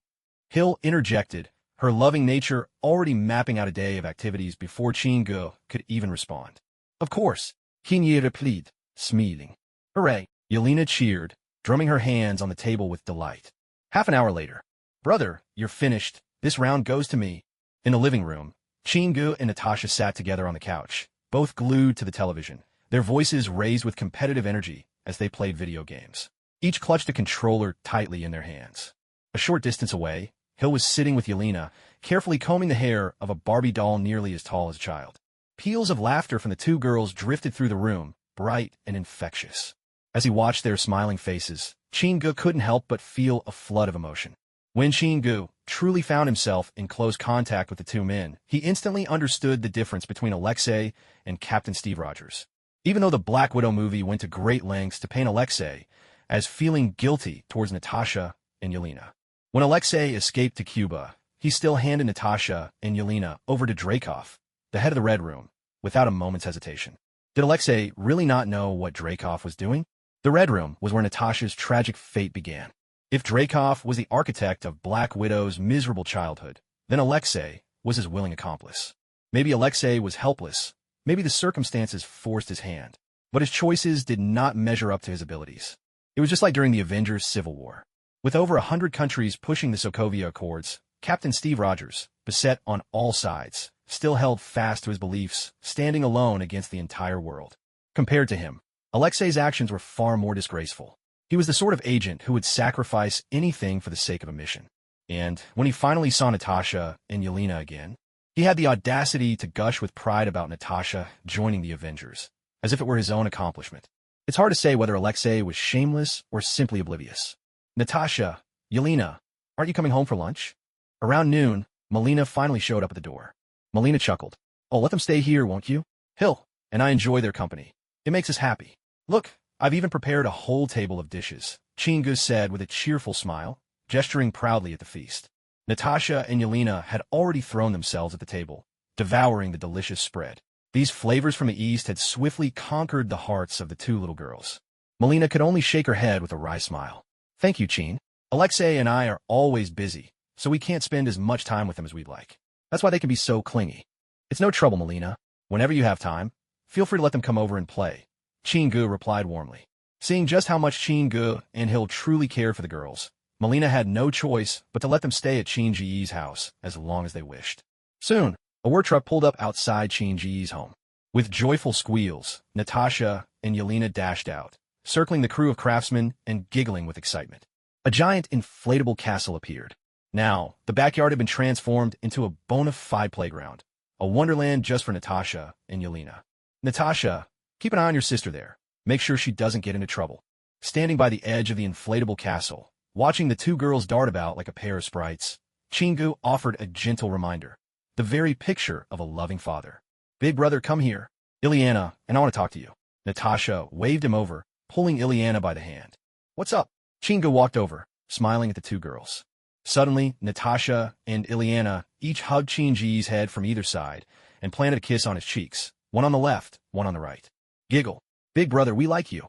Hill interjected, her loving nature already mapping out a day of activities before Chingu could even respond. Of course, Kinye replied, smiling. Hooray, Yelena cheered, drumming her hands on the table with delight. Half an hour later. Brother, you're finished. This round goes to me. In the living room, Chingu and Natasha sat together on the couch, both glued to the television, their voices raised with competitive energy as they played video games. Each clutched a controller tightly in their hands. A short distance away, Hill was sitting with Yelena, carefully combing the hair of a Barbie doll nearly as tall as a child. Peals of laughter from the two girls drifted through the room, bright and infectious. As he watched their smiling faces, Chingu couldn't help but feel a flood of emotion. When Chingu truly found himself in close contact with the two men, he instantly understood the difference between Alexei and Captain Steve Rogers. Even though the Black Widow movie went to great lengths to paint Alexei as feeling guilty towards Natasha and Yelena. When Alexei escaped to Cuba, he still handed Natasha and Yelena over to Dreykov, the head of the Red Room, without a moment's hesitation. Did Alexei really not know what Dreykov was doing? The Red Room was where Natasha's tragic fate began. If Dreykov was the architect of Black Widow's miserable childhood, then Alexei was his willing accomplice. Maybe Alexei was helpless, maybe the circumstances forced his hand, but his choices did not measure up to his abilities. It was just like during the Avengers Civil War. With over 100 countries pushing the Sokovia Accords, Captain Steve Rogers, beset on all sides, still held fast to his beliefs, standing alone against the entire world. Compared to him, Alexei's actions were far more disgraceful. He was the sort of agent who would sacrifice anything for the sake of a mission. And when he finally saw Natasha and Yelena again, he had the audacity to gush with pride about Natasha joining the Avengers, as if it were his own accomplishment. It's hard to say whether Alexei was shameless or simply oblivious. Natasha, Yelena, aren't you coming home for lunch? Around noon, Melina finally showed up at the door. Melina chuckled. Oh, let them stay here, won't you? Hill, and I enjoy their company. It makes us happy. Look, I've even prepared a whole table of dishes, Chingu said with a cheerful smile, gesturing proudly at the feast. Natasha and Yelena had already thrown themselves at the table, devouring the delicious spread. These flavors from the East had swiftly conquered the hearts of the two little girls. Melina could only shake her head with a wry smile. Thank you, Chin. Alexei and I are always busy, so we can't spend as much time with them as we'd like. That's why they can be so clingy. It's no trouble, Melina. Whenever you have time, feel free to let them come over and play. Chingu replied warmly. Seeing just how much Chingu and Hill truly cared for the girls, Melina had no choice but to let them stay at Chin-Ji's house as long as they wished. Soon, a work truck pulled up outside Chin-Ji's home. With joyful squeals, Natasha and Yelena dashed out, circling the crew of craftsmen and giggling with excitement. A giant inflatable castle appeared. Now, the backyard had been transformed into a bona fide playground, a wonderland just for Natasha and Yelena. Natasha, keep an eye on your sister there. Make sure she doesn't get into trouble. Standing by the edge of the inflatable castle, watching the two girls dart about like a pair of sprites, Chingu offered a gentle reminder, the very picture of a loving father. Big brother, come here. Ileana, and I want to talk to you. Natasha waved him over, pulling Ileana by the hand. What's up? Chingu walked over, smiling at the two girls. Suddenly, Natasha and Ileana each hugged Chin-Ji's head from either side and planted a kiss on his cheeks, one on the left, one on the right. Giggle. Big brother, we like you.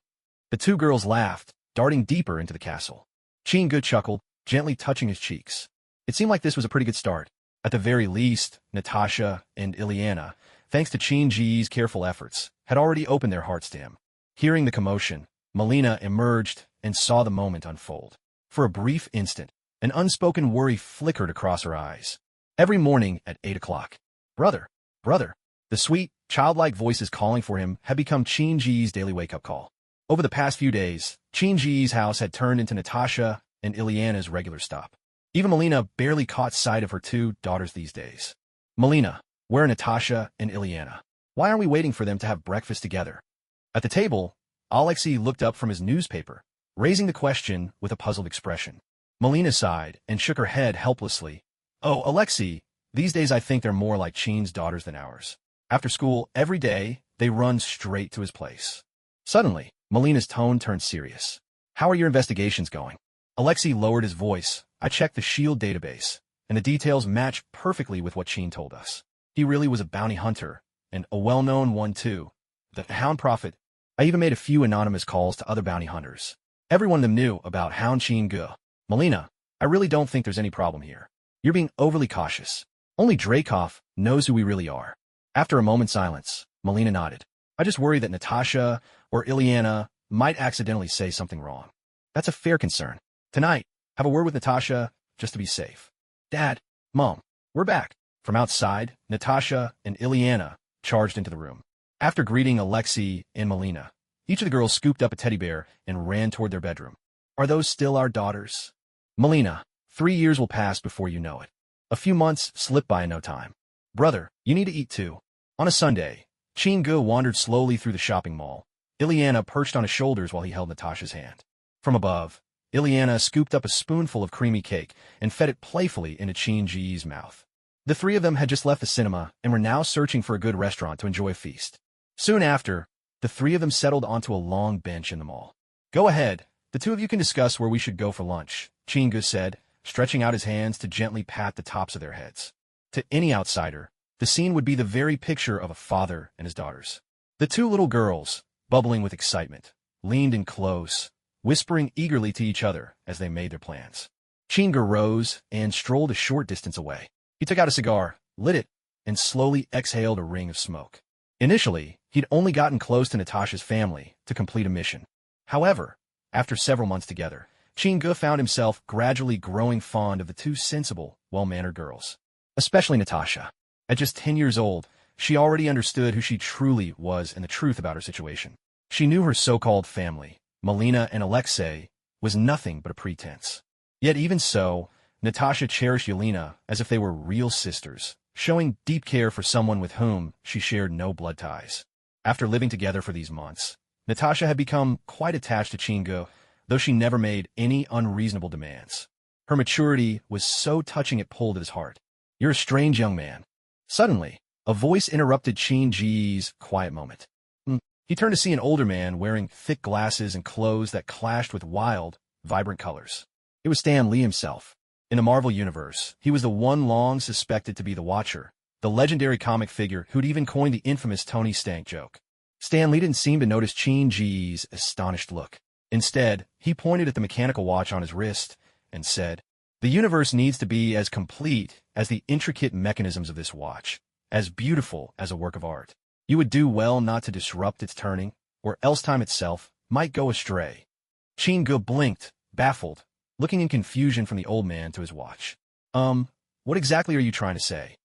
The two girls laughed, darting deeper into the castle. Chingu chuckled, gently touching his cheeks. It seemed like this was a pretty good start. At the very least, Natasha and Ileana, thanks to Chin-Ji's careful efforts, had already opened their hearts to him. Hearing the commotion, Melina emerged and saw the moment unfold. For a brief instant, an unspoken worry flickered across her eyes. Every morning at 8 o'clock. Brother, brother. The sweet, childlike voices calling for him had become Chin-Ji's daily wake-up call. Over the past few days, Chin-Ji's house had turned into Natasha and Ileana's regular stop. Even Melina barely caught sight of her two daughters these days. Melina, where are Natasha and Ileana? Why aren't we waiting for them to have breakfast together? At the table, Alexei looked up from his newspaper, raising the question with a puzzled expression. Melina sighed and shook her head helplessly. Oh, Alexei, these days I think they're more like Chin's daughters than ours. After school, every day, they run straight to his place. Suddenly, Melina's tone turned serious. How are your investigations going? Alexei lowered his voice. I checked the SHIELD database, and the details match perfectly with what Chin told us. He really was a bounty hunter, and a well-known one too. The Hound Prophet. I even made a few anonymous calls to other bounty hunters. Every one of them knew about Hound Chin Ge. Melina, I really don't think there's any problem here. You're being overly cautious. Only Dreykov knows who we really are. After a moment's silence, Melina nodded. I just worry that Natasha or Ileana might accidentally say something wrong. That's a fair concern. Tonight, have a word with Natasha, just to be safe. Dad, Mom, we're back. From outside, Natasha and Ileana charged into the room. After greeting Alexei and Melina, each of the girls scooped up a teddy bear and ran toward their bedroom. Are those still our daughters? Melina, 3 years will pass before you know it. A few months slip by in no time. Brother, you need to eat too. On a Sunday, Chin Ge wandered slowly through the shopping mall. Ileana perched on his shoulders while he held Natasha's hand. From above, Ileana scooped up a spoonful of creamy cake and fed it playfully into Chin Ge's mouth. The three of them had just left the cinema and were now searching for a good restaurant to enjoy a feast. Soon after, the three of them settled onto a long bench in the mall. Go ahead, the two of you can discuss where we should go for lunch, Chin Ge said, stretching out his hands to gently pat the tops of their heads. To any outsider, the scene would be the very picture of a father and his daughters. The two little girls, bubbling with excitement, leaned in close, whispering eagerly to each other as they made their plans. Chin Ge rose and strolled a short distance away. He took out a cigar, lit it, and slowly exhaled a ring of smoke. Initially, he'd only gotten close to Natasha's family to complete a mission. However, after several months together, Chin Ge found himself gradually growing fond of the two sensible, well-mannered girls. Especially Natasha. At just 10 years old, she already understood who she truly was and the truth about her situation. She knew her so-called family, Melina and Alexei, was nothing but a pretense. Yet even so, Natasha cherished Yelena as if they were real sisters, showing deep care for someone with whom she shared no blood ties. After living together for these months, Natasha had become quite attached to Chin Ge, though she never made any unreasonable demands. Her maturity was so touching it pulled at his heart. You're a strange young man. Suddenly, a voice interrupted Chin Ge's quiet moment. He turned to see an older man wearing thick glasses and clothes that clashed with wild, vibrant colors. It was Stan Lee himself. In the Marvel Universe, he was the one long suspected to be the Watcher, the legendary comic figure who'd even coined the infamous Tony Stank joke. Stan Lee didn't seem to notice Chin Ge's astonished look. Instead, he pointed at the mechanical watch on his wrist and said, The universe needs to be as complete as the intricate mechanisms of this watch, as beautiful as a work of art. You would do well not to disrupt its turning, or else time itself might go astray. Chin Ge blinked, baffled, looking in confusion from the old man to his watch. What exactly are you trying to say?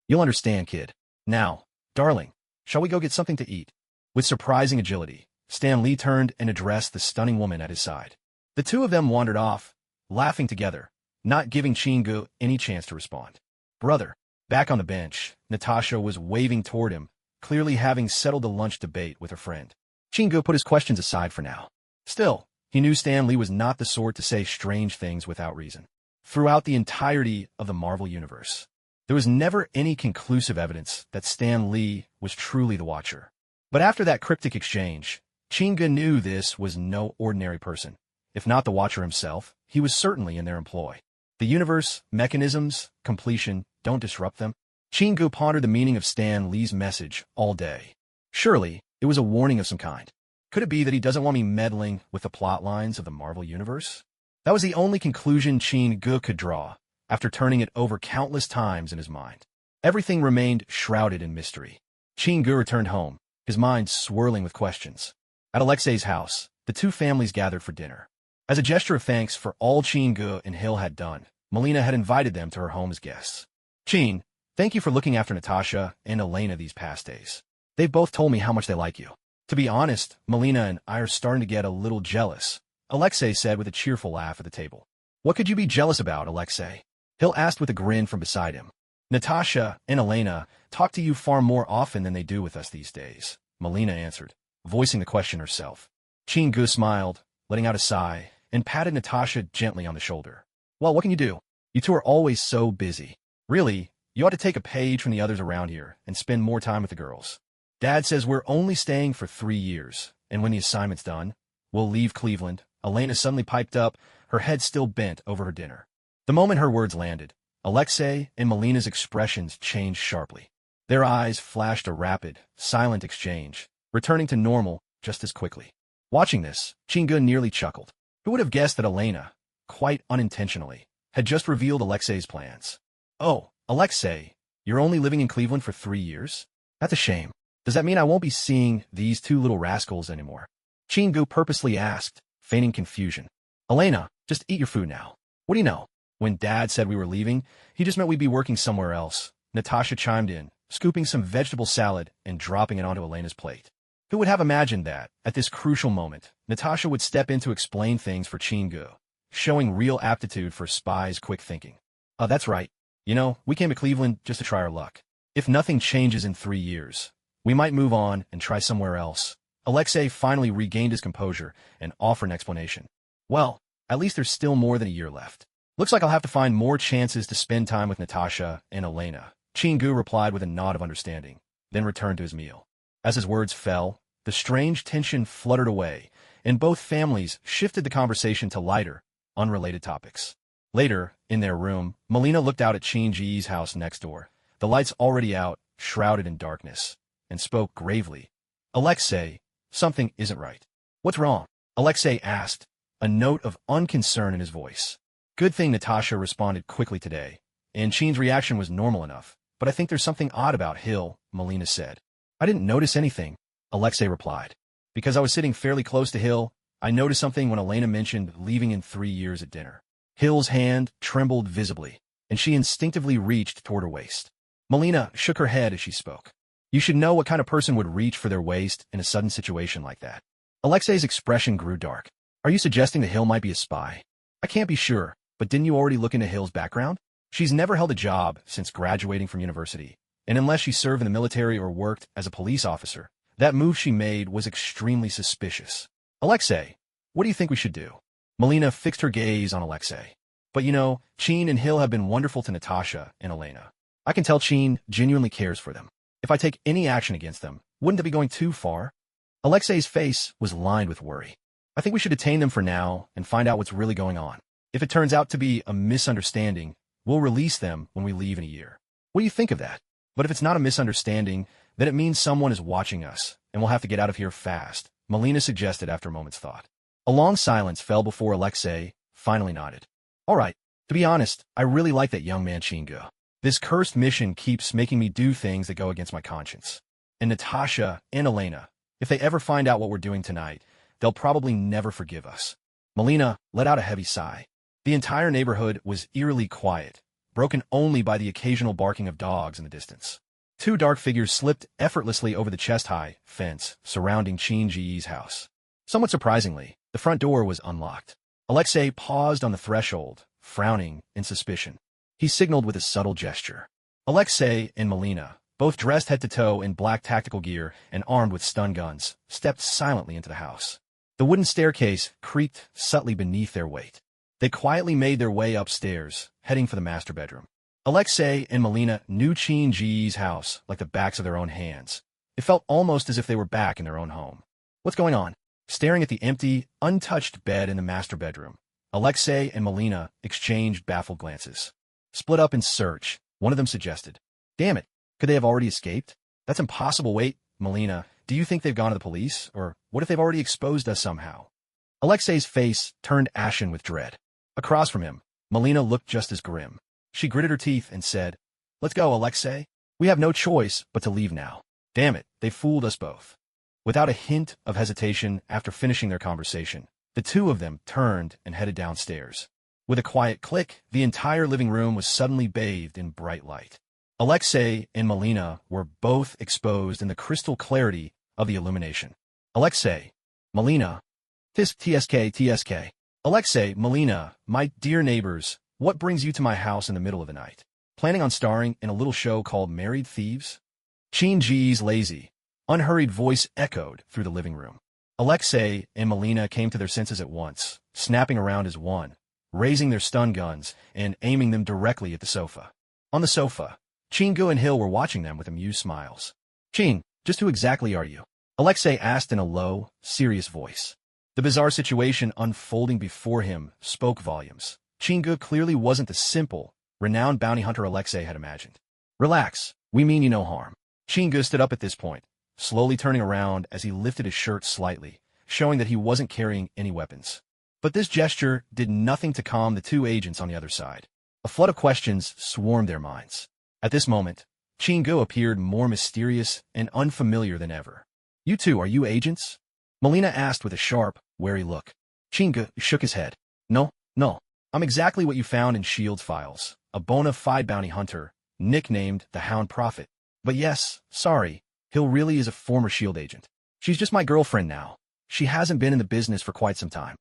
You'll understand, kid. Now, darling, shall we go get something to eat? With surprising agility, Stan Lee turned and addressed the stunning woman at his side. The two of them wandered off, laughing together, not giving Chin Ge any chance to respond. Brother, back on the bench, Natasha was waving toward him, clearly having settled the lunch debate with her friend. Chin Ge put his questions aside for now. Still, he knew Stan Lee was not the sort to say strange things without reason. Throughout the entirety of the Marvel Universe, there was never any conclusive evidence that Stan Lee was truly the Watcher. But after that cryptic exchange, Chin Ge knew this was no ordinary person. If not the Watcher himself, he was certainly in their employ. The universe, mechanisms, completion, don't disrupt them. Chin Ge pondered the meaning of Stan Lee's message all day. Surely, it was a warning of some kind. Could it be that he doesn't want me meddling with the plot lines of the Marvel Universe? That was the only conclusion Chin Ge could draw, after turning it over countless times in his mind. Everything remained shrouded in mystery. Chin Ge returned home, his mind swirling with questions. At Alexei's house, the two families gathered for dinner. As a gesture of thanks for all Chin Ge and Hill had done, Melina had invited them to her home as guests. Chin, thank you for looking after Natasha and Elena these past days. They've both told me how much they like you. To be honest, Melina and I are starting to get a little jealous, Alexei said with a cheerful laugh at the table. What could you be jealous about, Alexei? Hill asked with a grin from beside him. Natasha and Elena talk to you far more often than they do with us these days, Melina answered, voicing the question herself. Chin Ge smiled, letting out a sigh, and patted Natasha gently on the shoulder. Well, what can you do? You two are always so busy. Really, you ought to take a page from the others around here and spend more time with the girls. Dad says we're only staying for 3 years, and when the assignment's done, we'll leave Cleveland. Elena suddenly piped up, her head still bent over her dinner. The moment her words landed, Alexei and Melina's expressions changed sharply. Their eyes flashed a rapid, silent exchange, returning to normal just as quickly. Watching this, Chinga nearly chuckled. Who would have guessed that Elena, quite unintentionally, had just revealed Alexei's plans? Oh, Alexei, you're only living in Cleveland for 3 years? That's a shame. Does that mean I won't be seeing these two little rascals anymore? Chingu purposely asked, feigning confusion. Elena, just eat your food now. What do you know? When Dad said we were leaving, he just meant we'd be working somewhere else. Natasha chimed in, scooping some vegetable salad and dropping it onto Elena's plate. Who would have imagined that, at this crucial moment, Natasha would step in to explain things for Chingu, showing real aptitude for spy's quick thinking. Oh, that's right. You know, we came to Cleveland just to try our luck. If nothing changes in 3 years, we might move on and try somewhere else. Alexei finally regained his composure and offered an explanation. Well, at least there's still more than a year left. Looks like I'll have to find more chances to spend time with Natasha and Elena. Chingu replied with a nod of understanding, then returned to his meal. As his words fell, the strange tension fluttered away, and both families shifted the conversation to lighter, unrelated topics. Later, in their room, Melina looked out at Chinji's house next door, the lights already out, shrouded in darkness, and spoke gravely. Alexei, something isn't right. What's wrong? Alexei asked, a note of unconcern in his voice. Good thing Natasha responded quickly today, and Chin's reaction was normal enough, but I think there's something odd about Hill, Melina said. I didn't notice anything, Alexei replied. Because I was sitting fairly close to Hill, I noticed something when Elena mentioned leaving in 3 years at dinner. Hill's hand trembled visibly, and she instinctively reached toward her waist. Melina shook her head as she spoke. You should know what kind of person would reach for their waist in a sudden situation like that. Alexei's expression grew dark. Are you suggesting that Hill might be a spy? I can't be sure, but didn't you already look into Hill's background? She's never held a job since graduating from university, and unless she served in the military or worked as a police officer, that move she made was extremely suspicious. Alexei, what do you think we should do? Melina fixed her gaze on Alexei. But you know, Chin and Hill have been wonderful to Natasha and Elena. I can tell Chin genuinely cares for them. If I take any action against them, wouldn't that be going too far? Alexei's face was lined with worry. I think we should detain them for now and find out what's really going on. If it turns out to be a misunderstanding, we'll release them when we leave in a year. What do you think of that? But if it's not a misunderstanding, then it means someone is watching us, and we'll have to get out of here fast, Melina suggested after a moment's thought. A long silence fell before Alexei finally nodded. All right, to be honest, I really like that young man Chingu. This cursed mission keeps making me do things that go against my conscience. And Natasha and Elena, if they ever find out what we're doing tonight, they'll probably never forgive us. Melina let out a heavy sigh. The entire neighborhood was eerily quiet, broken only by the occasional barking of dogs in the distance. Two dark figures slipped effortlessly over the chest-high fence surrounding Chinji's house. Somewhat surprisingly, the front door was unlocked. Alexei paused on the threshold, frowning in suspicion. He signaled with a subtle gesture. Alexei and Melina, both dressed head to toe in black tactical gear and armed with stun guns, stepped silently into the house. The wooden staircase creaked subtly beneath their weight. They quietly made their way upstairs, heading for the master bedroom. Alexei and Melina knew Chinji's house like the backs of their own hands. It felt almost as if they were back in their own home. What's going on? Staring at the empty, untouched bed in the master bedroom, Alexei and Melina exchanged baffled glances. Split up and search, one of them suggested. Damn it, could they have already escaped? That's impossible. Wait, Melina, do you think they've gone to the police? Or what if they've already exposed us somehow? Alexei's face turned ashen with dread. Across from him, Melina looked just as grim. She gritted her teeth and said, Let's go, Alexei. We have no choice but to leave now. Damn it, they fooled us both. Without a hint of hesitation after finishing their conversation, the two of them turned and headed downstairs. With a quiet click, the entire living room was suddenly bathed in bright light. Alexei and Melina were both exposed in the crystal clarity of the illumination. Alexei, Melina, TSK. Alexei, Melina, my dear neighbors, what brings you to my house in the middle of the night? Planning on starring in a little show called Married Thieves? Chinji's lazy, unhurried voice echoed through the living room. Alexei and Melina came to their senses at once, snapping around as one, raising their stun guns and aiming them directly at the sofa. On the sofa, Chingu and Hill were watching them with amused smiles. "Chin, just who exactly are you?" Alexei asked in a low, serious voice. The bizarre situation unfolding before him spoke volumes. Chingu clearly wasn't the simple, renowned bounty hunter Alexei had imagined. "Relax, we mean you no harm." Chingu stood up at this point, slowly turning around as he lifted his shirt slightly, showing that he wasn't carrying any weapons. But this gesture did nothing to calm the two agents on the other side. A flood of questions swarmed their minds. At this moment, Chingu appeared more mysterious and unfamiliar than ever. "You two, are you agents?" Melina asked with a sharp, wary look. Chingu shook his head. No, I'm exactly what you found in S.H.I.E.L.D.'s files, a bona fide bounty hunter, nicknamed the Hound Prophet. But yes, sorry, Hill really is a former S.H.I.E.L.D. agent. She's just my girlfriend now. She hasn't been in the business for quite some time."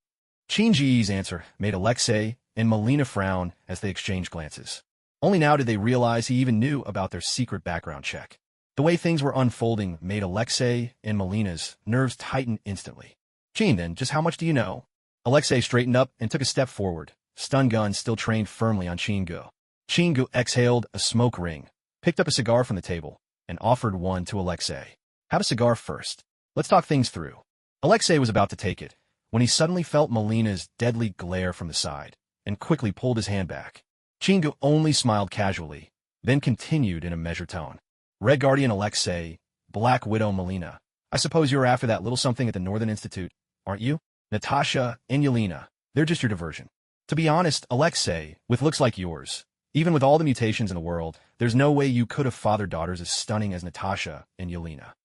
Chin-Ji's answer made Alexei and Melina frown as they exchanged glances. Only now did they realize he even knew about their secret background check. The way things were unfolding made Alexei and Melina's nerves tighten instantly. "Chin, then, just how much do you know?" Alexei straightened up and took a step forward, stun gun still trained firmly on Chingu. Chingu exhaled a smoke ring, picked up a cigar from the table, and offered one to Alexei. "Have a cigar first. Let's talk things through." Alexei was about to take it, when he suddenly felt Melina's deadly glare from the side, and quickly pulled his hand back. Chingu only smiled casually, then continued in a measured tone. "Red Guardian Alexei, Black Widow Melina, I suppose you're after that little something at the Northern Institute, aren't you? Natasha and Yelena, they're just your diversion. To be honest, Alexei, with looks like yours, even with all the mutations in the world, there's no way you could have fathered daughters as stunning as Natasha and Yelena.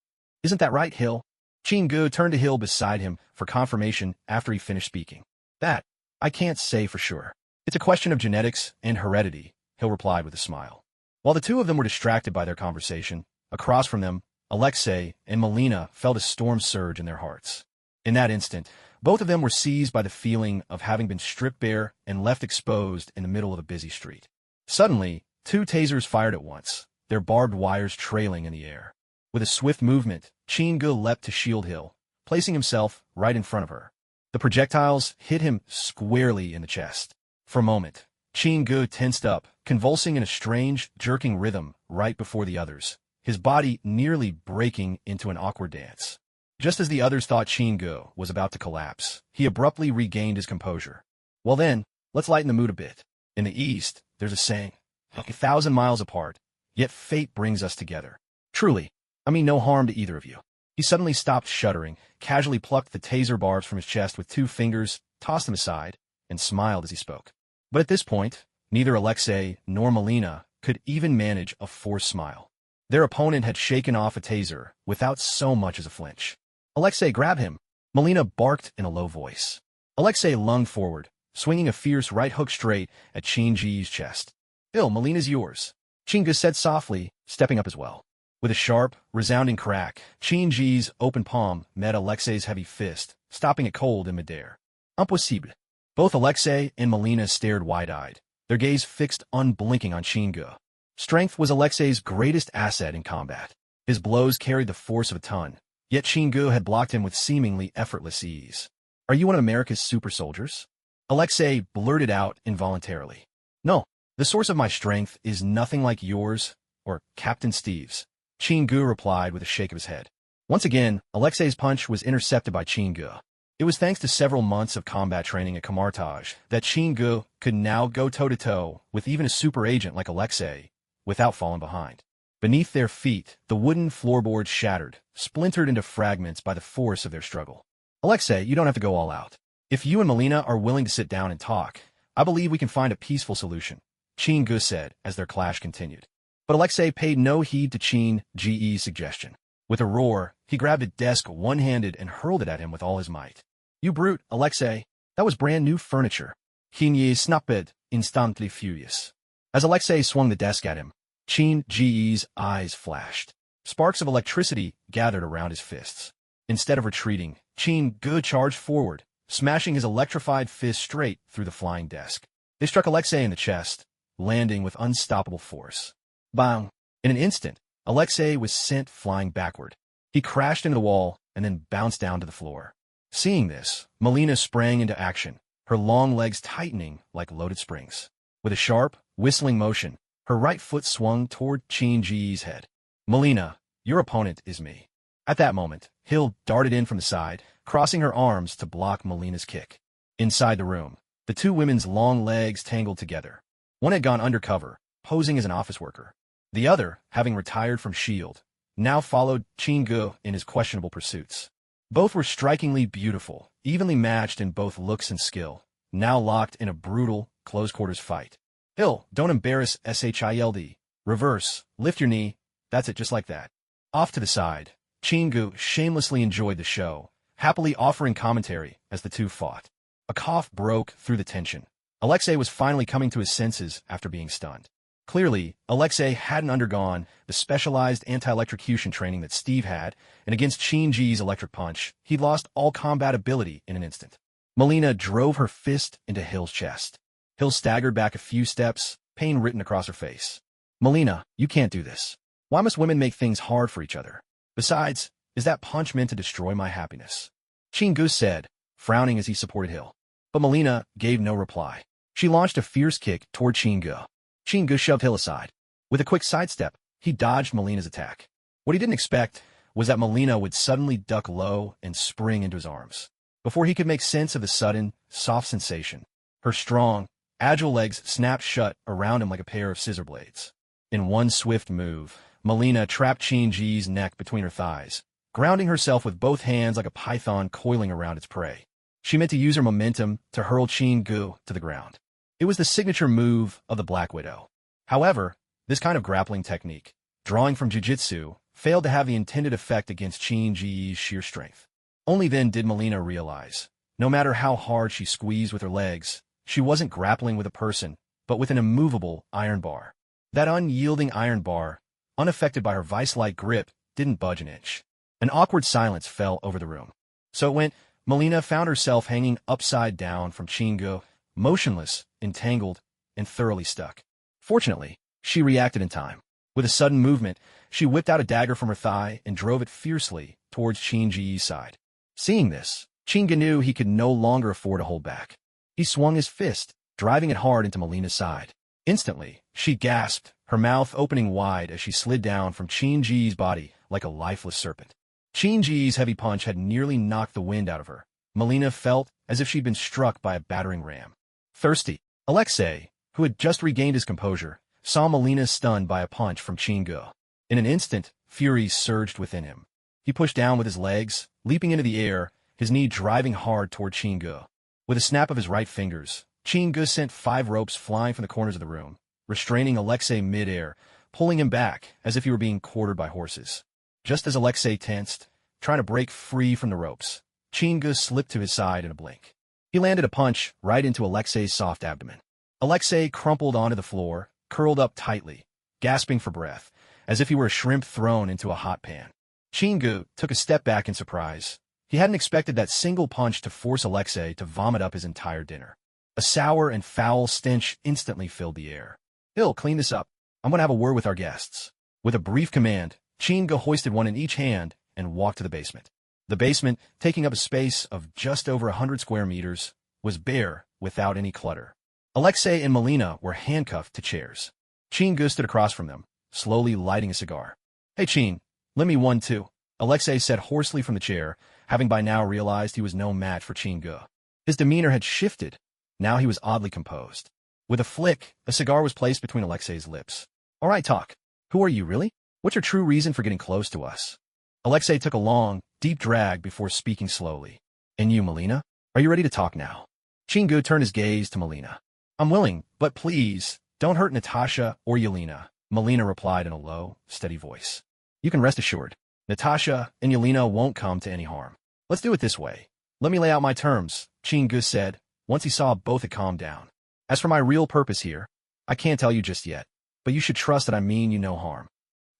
Isn't that right, Hill?" Chingu turned to Hill beside him for confirmation after he finished speaking. "That, I can't say for sure. It's a question of genetics and heredity," Hill replied with a smile. While the two of them were distracted by their conversation, across from them, Alexei and Melina felt a storm surge in their hearts. In that instant, both of them were seized by the feeling of having been stripped bare and left exposed in the middle of a busy street. Suddenly, two tasers fired at once, their barbed wires trailing in the air. With a swift movement, Chingu leapt to shield Hill, placing himself right in front of her. The projectiles hit him squarely in the chest. For a moment, Chingu tensed up, convulsing in a strange, jerking rhythm right before the others, his body nearly breaking into an awkward dance. Just as the others thought Chingu was about to collapse, he abruptly regained his composure. "Well then, let's lighten the mood a bit. In the East, there's a saying, 1,000 miles apart, yet fate brings us together. Truly, I mean no harm to either of you." He suddenly stopped shuddering, casually plucked the taser barbs from his chest with 2 fingers, tossed them aside, and smiled as he spoke. But at this point, neither Alexei nor Melina could even manage a forced smile. Their opponent had shaken off a taser without so much as a flinch. "Alexei, grab him!" Melina barked in a low voice. Alexei lunged forward, swinging a fierce right hook straight at Chin-Ji's chest. "Bill, Melina's yours," Chingu said softly, stepping up as well. With a sharp, resounding crack, Chin-Ji's open palm met Alexei's heavy fist, stopping it cold in midair. Impossible. Both Alexei and Melina stared wide-eyed, their gaze fixed unblinking on Chingu. Strength was Alexei's greatest asset in combat. His blows carried the force of a ton, yet Chingu had blocked him with seemingly effortless ease. "Are you one of America's super soldiers?" Alexei blurted out involuntarily. "No, the source of my strength is nothing like yours or Captain Steve's," Chingu replied with a shake of his head. Once again, Alexei's punch was intercepted by Chingu. It was thanks to several months of combat training at Kamartaj that Chingu could now go toe-to-toe with even a super agent like Alexei without falling behind. Beneath their feet, the wooden floorboards shattered, splintered into fragments by the force of their struggle. "Alexei, you don't have to go all out. If you and Melina are willing to sit down and talk, I believe we can find a peaceful solution," Chingu said as their clash continued. But Alexei paid no heed to Chin-Ji's suggestion. With a roar, he grabbed a desk one-handed and hurled it at him with all his might. "You brute, Alexei! That was brand-new furniture." Chin-Ji snapped, instantly furious. As Alexei swung the desk at him, Chin-Ji's eyes flashed. Sparks of electricity gathered around his fists. Instead of retreating, Chin-Gu charged forward, smashing his electrified fist straight through the flying desk. They struck Alexei in the chest, landing with unstoppable force. Bang! In an instant, Alexei was sent flying backward. He crashed into the wall and then bounced down to the floor. Seeing this, Melina sprang into action, her long legs tightening like loaded springs. With a sharp, whistling motion, her right foot swung toward Qin-ji's head. "Melina, your opponent is me." At that moment, Hill darted in from the side, crossing her arms to block Melina's kick. Inside the room, the two women's long legs tangled together. One had gone undercover, posing as an office worker. The other, having retired from S.H.I.E.L.D., now followed Qin-gu in his questionable pursuits. Both were strikingly beautiful, evenly matched in both looks and skill, now locked in a brutal, close-quarters fight. "Hill, don't embarrass S.H.I.E.L.D. Reverse, lift your knee, that's it, just like that." Off to the side, Qin-gu shamelessly enjoyed the show, happily offering commentary as the two fought. A cough broke through the tension. Alexei was finally coming to his senses after being stunned. Clearly, Alexei hadn't undergone the specialized anti-electrocution training that Steve had, and against Qin-ji's electric punch, he'd lost all combat ability in an instant. Melina drove her fist into Hill's chest. Hill staggered back a few steps, pain written across her face. "Melina, you can't do this. Why must women make things hard for each other? Besides, is that punch meant to destroy my happiness?" Qin-gu said, frowning as he supported Hill. But Melina gave no reply. She launched a fierce kick toward Qin-gu. Qin-gu shoved Hill aside. With a quick sidestep, he dodged Melina's attack. What he didn't expect was that Melina would suddenly duck low and spring into his arms. Before he could make sense of the sudden, soft sensation, her strong, agile legs snapped shut around him like a pair of scissor blades. In one swift move, Melina trapped Qin-ji's neck between her thighs, grounding herself with both hands like a python coiling around its prey. She meant to use her momentum to hurl Qin-gu to the ground. It was the signature move of the Black Widow. However, this kind of grappling technique, drawing from jiu-jitsu, failed to have the intended effect against Qin-ji's sheer strength. Only then did Melina realize, no matter how hard she squeezed with her legs, she wasn't grappling with a person, but with an immovable iron bar. That unyielding iron bar, unaffected by her vice-like grip, didn't budge an inch. An awkward silence fell over the room. So it went. Melina found herself hanging upside down from Qin-gu, motionless, entangled, and thoroughly stuck. Fortunately, she reacted in time. With a sudden movement, she whipped out a dagger from her thigh and drove it fiercely towards Qin-ji's side. Seeing this, Qin-gu knew he could no longer afford to hold back. He swung his fist, driving it hard into Melina's side. Instantly, she gasped, her mouth opening wide as she slid down from Qin-ji's body like a lifeless serpent. Qin-ji's heavy punch had nearly knocked the wind out of her. Melina felt as if she'd been struck by a battering ram. Thirsty, Alexei, who had just regained his composure, saw Melina stunned by a punch from Qin-gu. In an instant, fury surged within him. He pushed down with his legs, leaping into the air, his knee driving hard toward Qin-gu. With a snap of his right fingers, Qin-gu sent 5 ropes flying from the corners of the room, restraining Alexei mid-air, pulling him back as if he were being quartered by horses. Just as Alexei tensed, trying to break free from the ropes, Qin-gu slipped to his side in a blink. He landed a punch right into Alexei's soft abdomen. Alexei crumpled onto the floor, curled up tightly, gasping for breath, as if he were a shrimp thrown into a hot pan. Qin-gu took a step back in surprise. He hadn't expected that single punch to force Alexei to vomit up his entire dinner. A sour and foul stench instantly filled the air. "Hill, clean this up. I'm going to have a word with our guests." With a brief command, Qin-gu hoisted one in each hand and walked to the basement. The basement, taking up a space of just over 100 square meters, was bare without any clutter. Alexei and Melina were handcuffed to chairs. Qin-gu stood across from them, slowly lighting a cigar. "Hey, Qin, lend me one too," Alexei said hoarsely from the chair, having by now realized he was no match for Qin-gu. His demeanor had shifted. Now he was oddly composed. With a flick, a cigar was placed between Alexei's lips. "All right, talk. Who are you, really? What's your true reason for getting close to us?" Alexei took a long, deep drag before speaking slowly. "And you, Melina? Are you ready to talk now?" Qin-gu turned his gaze to Melina. "I'm willing, but please, don't hurt Natasha or Yelena," Melina replied in a low, steady voice. "You can rest assured. Natasha and Yelena won't come to any harm. Let's do it this way. Let me lay out my terms," Qin-gu said, once he saw both had calmed down. "As for my real purpose here, I can't tell you just yet, but you should trust that I mean you no harm.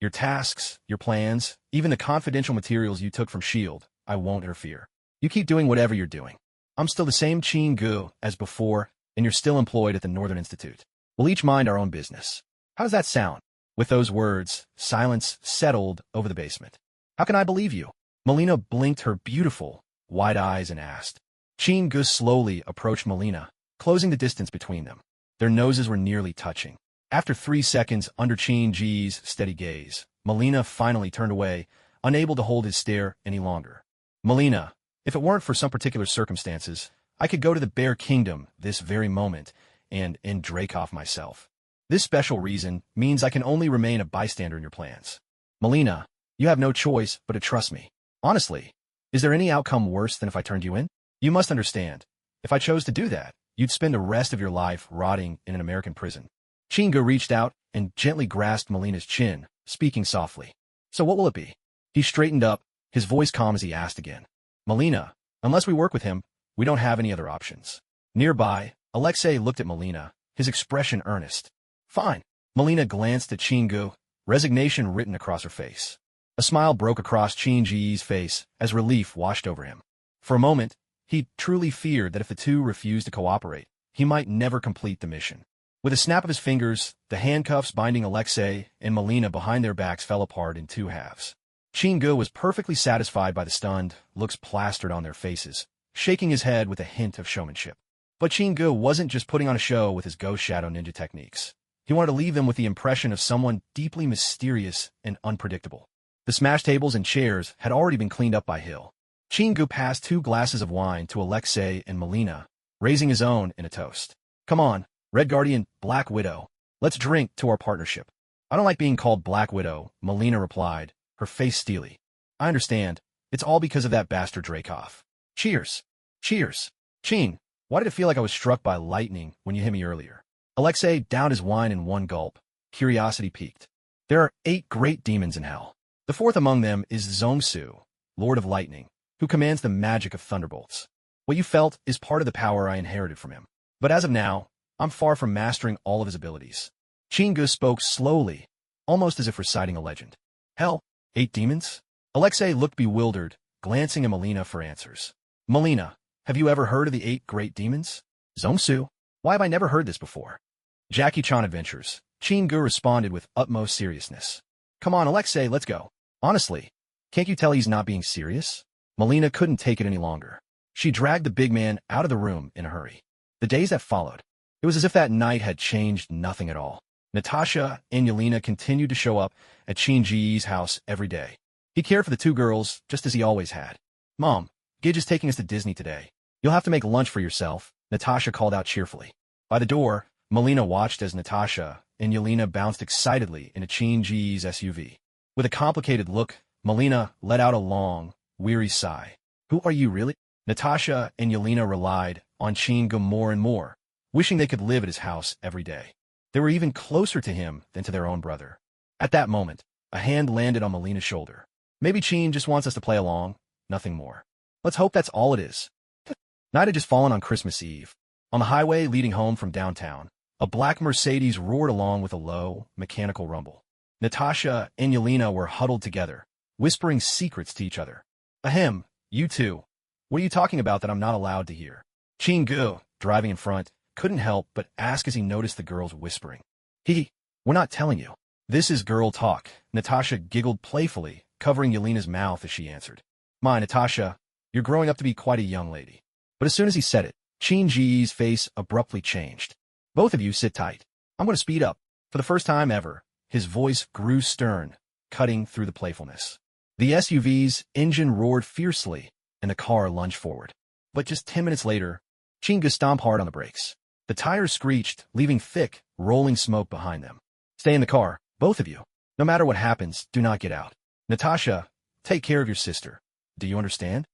Your tasks, your plans, even the confidential materials you took from S.H.I.E.L.D., I won't interfere. You keep doing whatever you're doing. I'm still the same Qin-gu as before, and you're still employed at the Northern Institute. We'll each mind our own business. How does that sound?" With those words, silence settled over the basement. "How can I believe you?" Melina blinked her beautiful, wide eyes and asked. Chin-gu slowly approached Melina, closing the distance between them. Their noses were nearly touching. After 3 seconds under Chin-ji's steady gaze, Melina finally turned away, unable to hold his stare any longer. Melina, if it weren't for some particular circumstances, I could go to the Bear Kingdom this very moment and end Dracoff myself. This special reason means I can only remain a bystander in your plans. Melina, you have no choice but to trust me. Honestly, is there any outcome worse than if I turned you in? You must understand, if I chose to do that, you'd spend the rest of your life rotting in an American prison. Chin-gu reached out and gently grasped Melina's chin, speaking softly. So what will it be? He straightened up, his voice calm as he asked again. Melina, unless we work with him, we don't have any other options. Nearby, Alexei looked at Melina, his expression earnest. Fine. Melina glanced at Chin-gu, resignation written across her face. A smile broke across Chin-ji's face as relief washed over him. For a moment, he truly feared that if the two refused to cooperate, he might never complete the mission. With a snap of his fingers, the handcuffs binding Alexei and Melina behind their backs fell apart in 2 halves. Chin-gu was perfectly satisfied by the stunned looks plastered on their faces, shaking his head with a hint of showmanship. But Chin-gu wasn't just putting on a show with his ghost shadow ninja techniques. He wanted to leave them with the impression of someone deeply mysterious and unpredictable. The smashed tables and chairs had already been cleaned up by Hill. Chin-gu passed 2 glasses of wine to Alexei and Melina, raising his own in a toast. Come on, Red Guardian, Black Widow. Let's drink to our partnership. I don't like being called Black Widow, Melina replied, her face steely. I understand. It's all because of that bastard Dracoff. Cheers. Cheers. Chin, why did it feel like I was struck by lightning when you hit me earlier? Alexei downed his wine in 1 gulp. Curiosity piqued. There are 8 great demons in hell. The 4th among them is Zongsu, Lord of Lightning, who commands the magic of thunderbolts. What you felt is part of the power I inherited from him. But as of now, I'm far from mastering all of his abilities. Chin-gu spoke slowly, almost as if reciting a legend. Hell, 8 demons? Alexei looked bewildered, glancing at Melina for answers. Melina, have you ever heard of the 8 great demons? Zongsu? Why have I never heard this before? Jackie Chan Adventures. Chin-gu responded with utmost seriousness. Come on, Alexei, let's go. Honestly, can't you tell he's not being serious? Melina couldn't take it any longer. She dragged the big man out of the room in a hurry. The days that followed, it was as if that night had changed nothing at all. Natasha and Yelena continued to show up at Chin-ji's house every day. He cared for the 2 girls just as he always had. Mom, Gidge is taking us to Disney today. You'll have to make lunch for yourself, Natasha called out cheerfully. By the door, Melina watched as Natasha and Yelena bounced excitedly into Chin-ji's SUV. With a complicated look, Melina let out a long, weary sigh. Who are you really? Natasha and Yelena relied on Chin-gu more and more, wishing they could live at his house every day. They were even closer to him than to their own brother. At that moment, a hand landed on Melina's shoulder. Maybe Chin just wants us to play along, nothing more. Let's hope that's all it is. Night had just fallen on Christmas Eve. On the highway leading home from downtown, a black Mercedes roared along with a low, mechanical rumble. Natasha and Yelena were huddled together, whispering secrets to each other. Ahem, you two. What are you talking about that I'm not allowed to hear? Chin-gu, driving in front, couldn't help but ask as he noticed the girls whispering. We're not telling you. This is girl talk. Natasha giggled playfully, covering Yelena's mouth as she answered. My, Natasha, you're growing up to be quite a young lady. But as soon as he said it, Chin-ji's face abruptly changed. Both of you sit tight. I'm going to speed up. For the first time ever, his voice grew stern, cutting through the playfulness. The SUV's engine roared fiercely, and the car lunged forward. But just 10 minutes later, Chin-gu stomped hard on the brakes. The tires screeched, leaving thick, rolling smoke behind them. Stay in the car, both of you. No matter what happens, do not get out. Natasha, take care of your sister. Do you understand?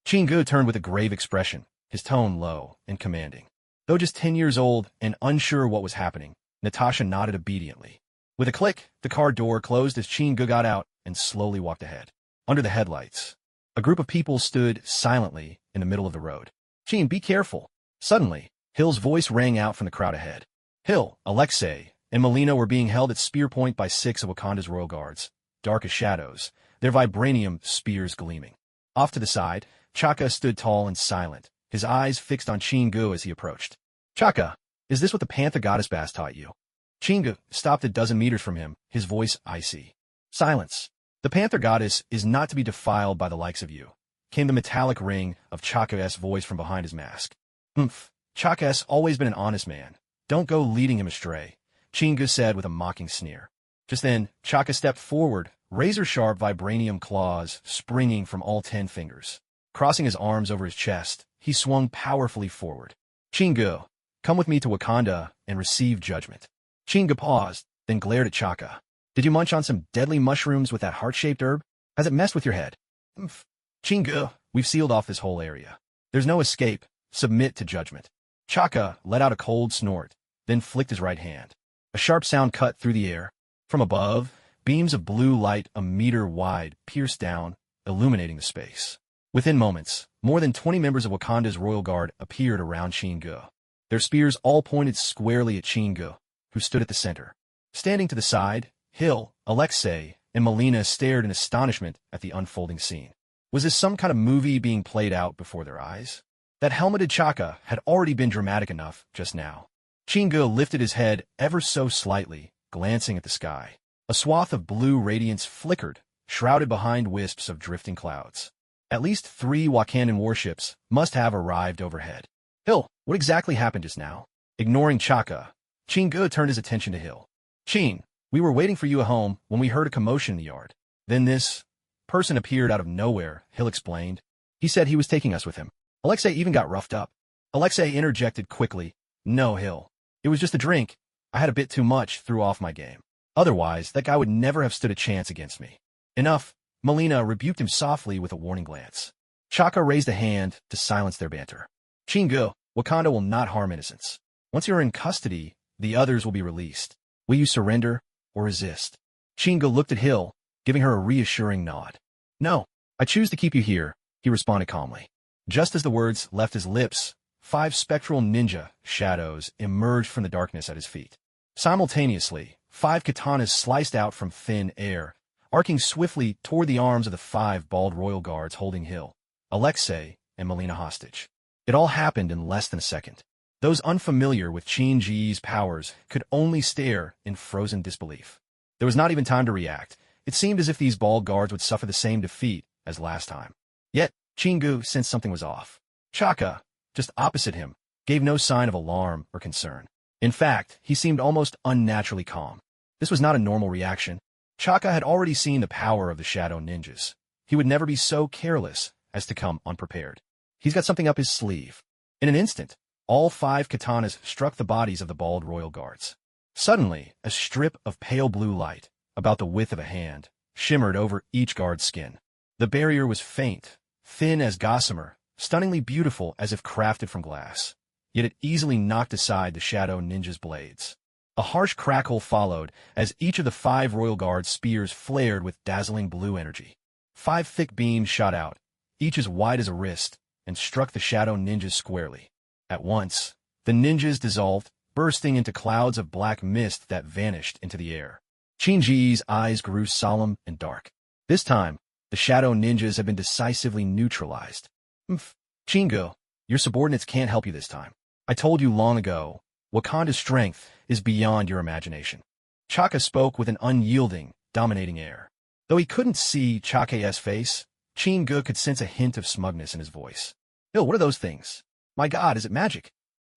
Chin-gu turned with a grave expression, his tone low and commanding. Though just 10 years old and unsure what was happening, Natasha nodded obediently. With a click, the car door closed as Chin-gu got out and slowly walked ahead. Under the headlights, a group of people stood silently in the middle of the road. Chin, be careful. Suddenly, Hill's voice rang out from the crowd ahead. Hill, Alexei, and Melina were being held at spear point by 6 of Wakanda's royal guards, dark as shadows, their vibranium spears gleaming. Off to the side, Chaka stood tall and silent, his eyes fixed on Chin-gu as he approached. Chaka, is this what the Panther Goddess Bass taught you? Chin-gu stopped a dozen meters from him, his voice icy. Silence. The Panther Goddess is not to be defiled by the likes of you. came the metallic ring of Chaka's voice from behind his mask. Humph, Chaka's always been an honest man. Don't go leading him astray, Chinga said with a mocking sneer. Just then, Chaka stepped forward, razor-sharp vibranium claws springing from all 10 fingers. Crossing his arms over his chest, he swung powerfully forward. Chinga, come with me to Wakanda and receive judgment. Chinga paused, then glared at Chaka. Did you munch on some deadly mushrooms with that heart-shaped herb? Has it messed with your head? Humph. Chinga, we've sealed off this whole area. There's no escape. Submit to judgment. Chaka let out a cold snort, then flicked his right hand. A sharp sound cut through the air. From above, beams of blue light a meter wide pierced down, illuminating the space. Within moments, more than 20 members of Wakanda's royal guard appeared around Chinga. Their spears all pointed squarely at Chinga, who stood at the center. Standing to the side, Hill, Alexei, and Melina stared in astonishment at the unfolding scene. Was this some kind of movie being played out before their eyes? That helmeted Chaka had already been dramatic enough just now. Chinga lifted his head ever so slightly, glancing at the sky. A swath of blue radiance flickered, shrouded behind wisps of drifting clouds. At least 3 Wakandan warships must have arrived overhead. Hill, what exactly happened just now? Ignoring Chaka, Chinga turned his attention to Hill. Chin, we were waiting for you at home when we heard a commotion in the yard. Then this person appeared out of nowhere, Hill explained. He said he was taking us with him. Alexei even got roughed up. Alexei interjected quickly. No, Hill. It was just a drink. I had a bit too much, threw off my game. Otherwise, that guy would never have stood a chance against me. Enough. Melina rebuked him softly with a warning glance. Chaka raised a hand to silence their banter. Chinga, Wakanda will not harm innocents. Once you're in custody, the others will be released. Will you surrender or resist? Chinga looked at Hill, giving her a reassuring nod. No, I choose to keep you here, he responded calmly. Just as the words left his lips, 5 spectral ninja shadows emerged from the darkness at his feet. Simultaneously, 5 katanas sliced out from thin air, arcing swiftly toward the arms of the 5 bald royal guards holding Hill, Alexei, and Melina hostage. It all happened in less than a second. Those unfamiliar with Chin-Ji's powers could only stare in frozen disbelief. There was not even time to react. It seemed as if these bald guards would suffer the same defeat as last time. Yet, Chingu sensed something was off. Chaka, just opposite him, gave no sign of alarm or concern. In fact, he seemed almost unnaturally calm. This was not a normal reaction. Chaka had already seen the power of the shadow ninjas. He would never be so careless as to come unprepared. He's got something up his sleeve. In an instant, all 5 katanas struck the bodies of the bald royal guards. Suddenly, a strip of pale blue light, about the width of a hand, shimmered over each guard's skin. The barrier was faint, thin as gossamer, stunningly beautiful as if crafted from glass. Yet it easily knocked aside the shadow ninja's blades. A harsh crackle followed as each of the 5 royal guards' spears flared with dazzling blue energy. 5 thick beams shot out, each as wide as a wrist, and struck the shadow ninjas squarely. At once, the ninjas dissolved, bursting into clouds of black mist that vanished into the air. Chin-Ji's eyes grew solemn and dark. This time, the shadow ninjas had been decisively neutralized. Humph. Chingo, your subordinates can't help you this time. I told you long ago, Wakanda's strength is beyond your imagination. Chaka spoke with an unyielding, dominating air. Though he couldn't see Chaka's face, Chingo could sense a hint of smugness in his voice. Hill, what are those things? My God, is it magic?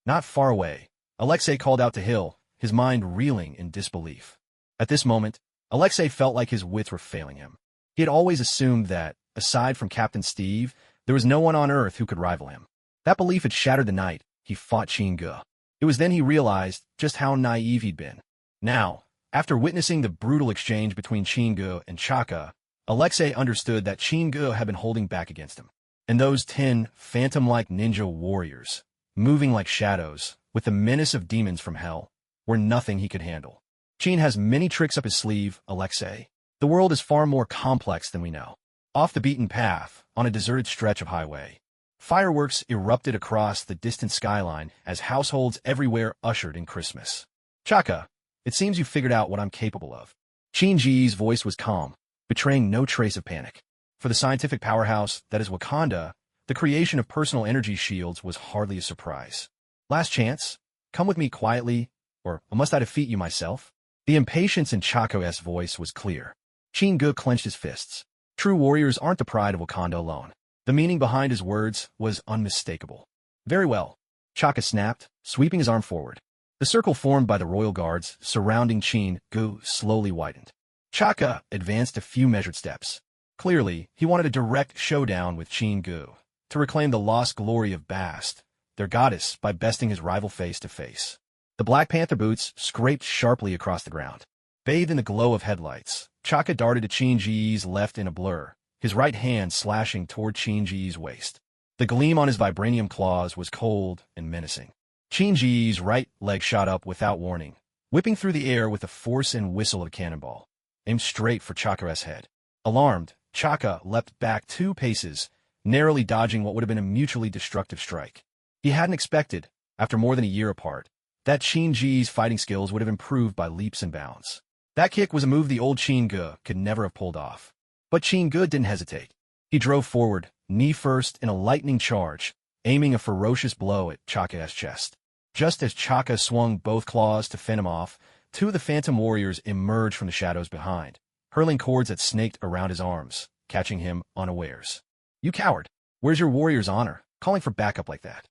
Not far away, Alexei called out to Hill, his mind reeling in disbelief. At this moment, Alexei felt like his wits were failing him. He had always assumed that, aside from Captain Steve, there was no one on Earth who could rival him. That belief had shattered the night he fought Chinga. It was then he realized just how naive he'd been. Now, after witnessing the brutal exchange between Chinga and Chaka, Alexei understood that Chinga had been holding back against him. And those 10 phantom-like ninja warriors, moving like shadows, with the menace of demons from hell, were nothing he could handle. Chin has many tricks up his sleeve, Alexei. The world is far more complex than we know. Off the beaten path, on a deserted stretch of highway, fireworks erupted across the distant skyline as households everywhere ushered in Christmas. Chaka, it seems you figured out what I'm capable of. Chin-Ji's voice was calm, betraying no trace of panic. For the scientific powerhouse that is Wakanda, the creation of personal energy shields was hardly a surprise. Last chance? Come with me quietly, or must I defeat you myself? The impatience in Chaka's voice was clear. Chinga clenched his fists. True warriors aren't the pride of Wakanda alone. The meaning behind his words was unmistakable. Very well. Chaka snapped, sweeping his arm forward. The circle formed by the royal guards surrounding Chin-gu slowly widened. Chaka advanced a few measured steps. Clearly, he wanted a direct showdown with Chin-gu, to reclaim the lost glory of Bast, their goddess, by besting his rival face to face. The Black Panther boots scraped sharply across the ground. Bathed in the glow of headlights, Chaka darted to Chin-ji's left in a blur, his right hand slashing toward Chin-ji's waist. The gleam on his vibranium claws was cold and menacing. Chin-ji's right leg shot up without warning, whipping through the air with the force and whistle of a cannonball, aimed straight for Chaka's head. Alarmed, Chaka leapt back 2 paces, narrowly dodging what would have been a mutually destructive strike. He hadn't expected, after more than a year apart, that Chin-ji's fighting skills would have improved by leaps and bounds. That kick was a move the old Chin-gu could never have pulled off. But Chin-gu didn't hesitate. He drove forward, knee first in a lightning charge, aiming a ferocious blow at Chaka's chest. Just as Chaka swung both claws to fend him off, 2 of the phantom warriors emerged from the shadows behind, hurling cords that snaked around his arms, catching him unawares. "You coward! Where's your warrior's honor, calling for backup like that?"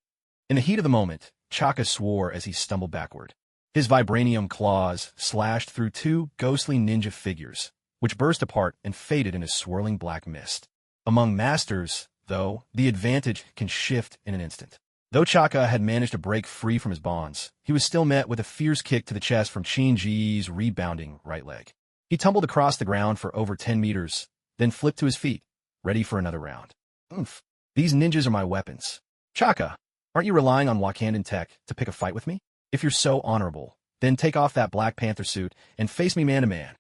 In the heat of the moment, Chaka swore as he stumbled backward. His vibranium claws slashed through 2 ghostly ninja figures, which burst apart and faded in a swirling black mist. Among masters, though, the advantage can shift in an instant. Though Chaka had managed to break free from his bonds, he was still met with a fierce kick to the chest from Chin-ji's rebounding right leg. He tumbled across the ground for over 10 meters, then flipped to his feet, ready for another round. "Oomph. These ninjas are my weapons. Chaka, aren't you relying on Wakandan tech to pick a fight with me? If you're so honorable, then take off that Black Panther suit and face me man-to-man."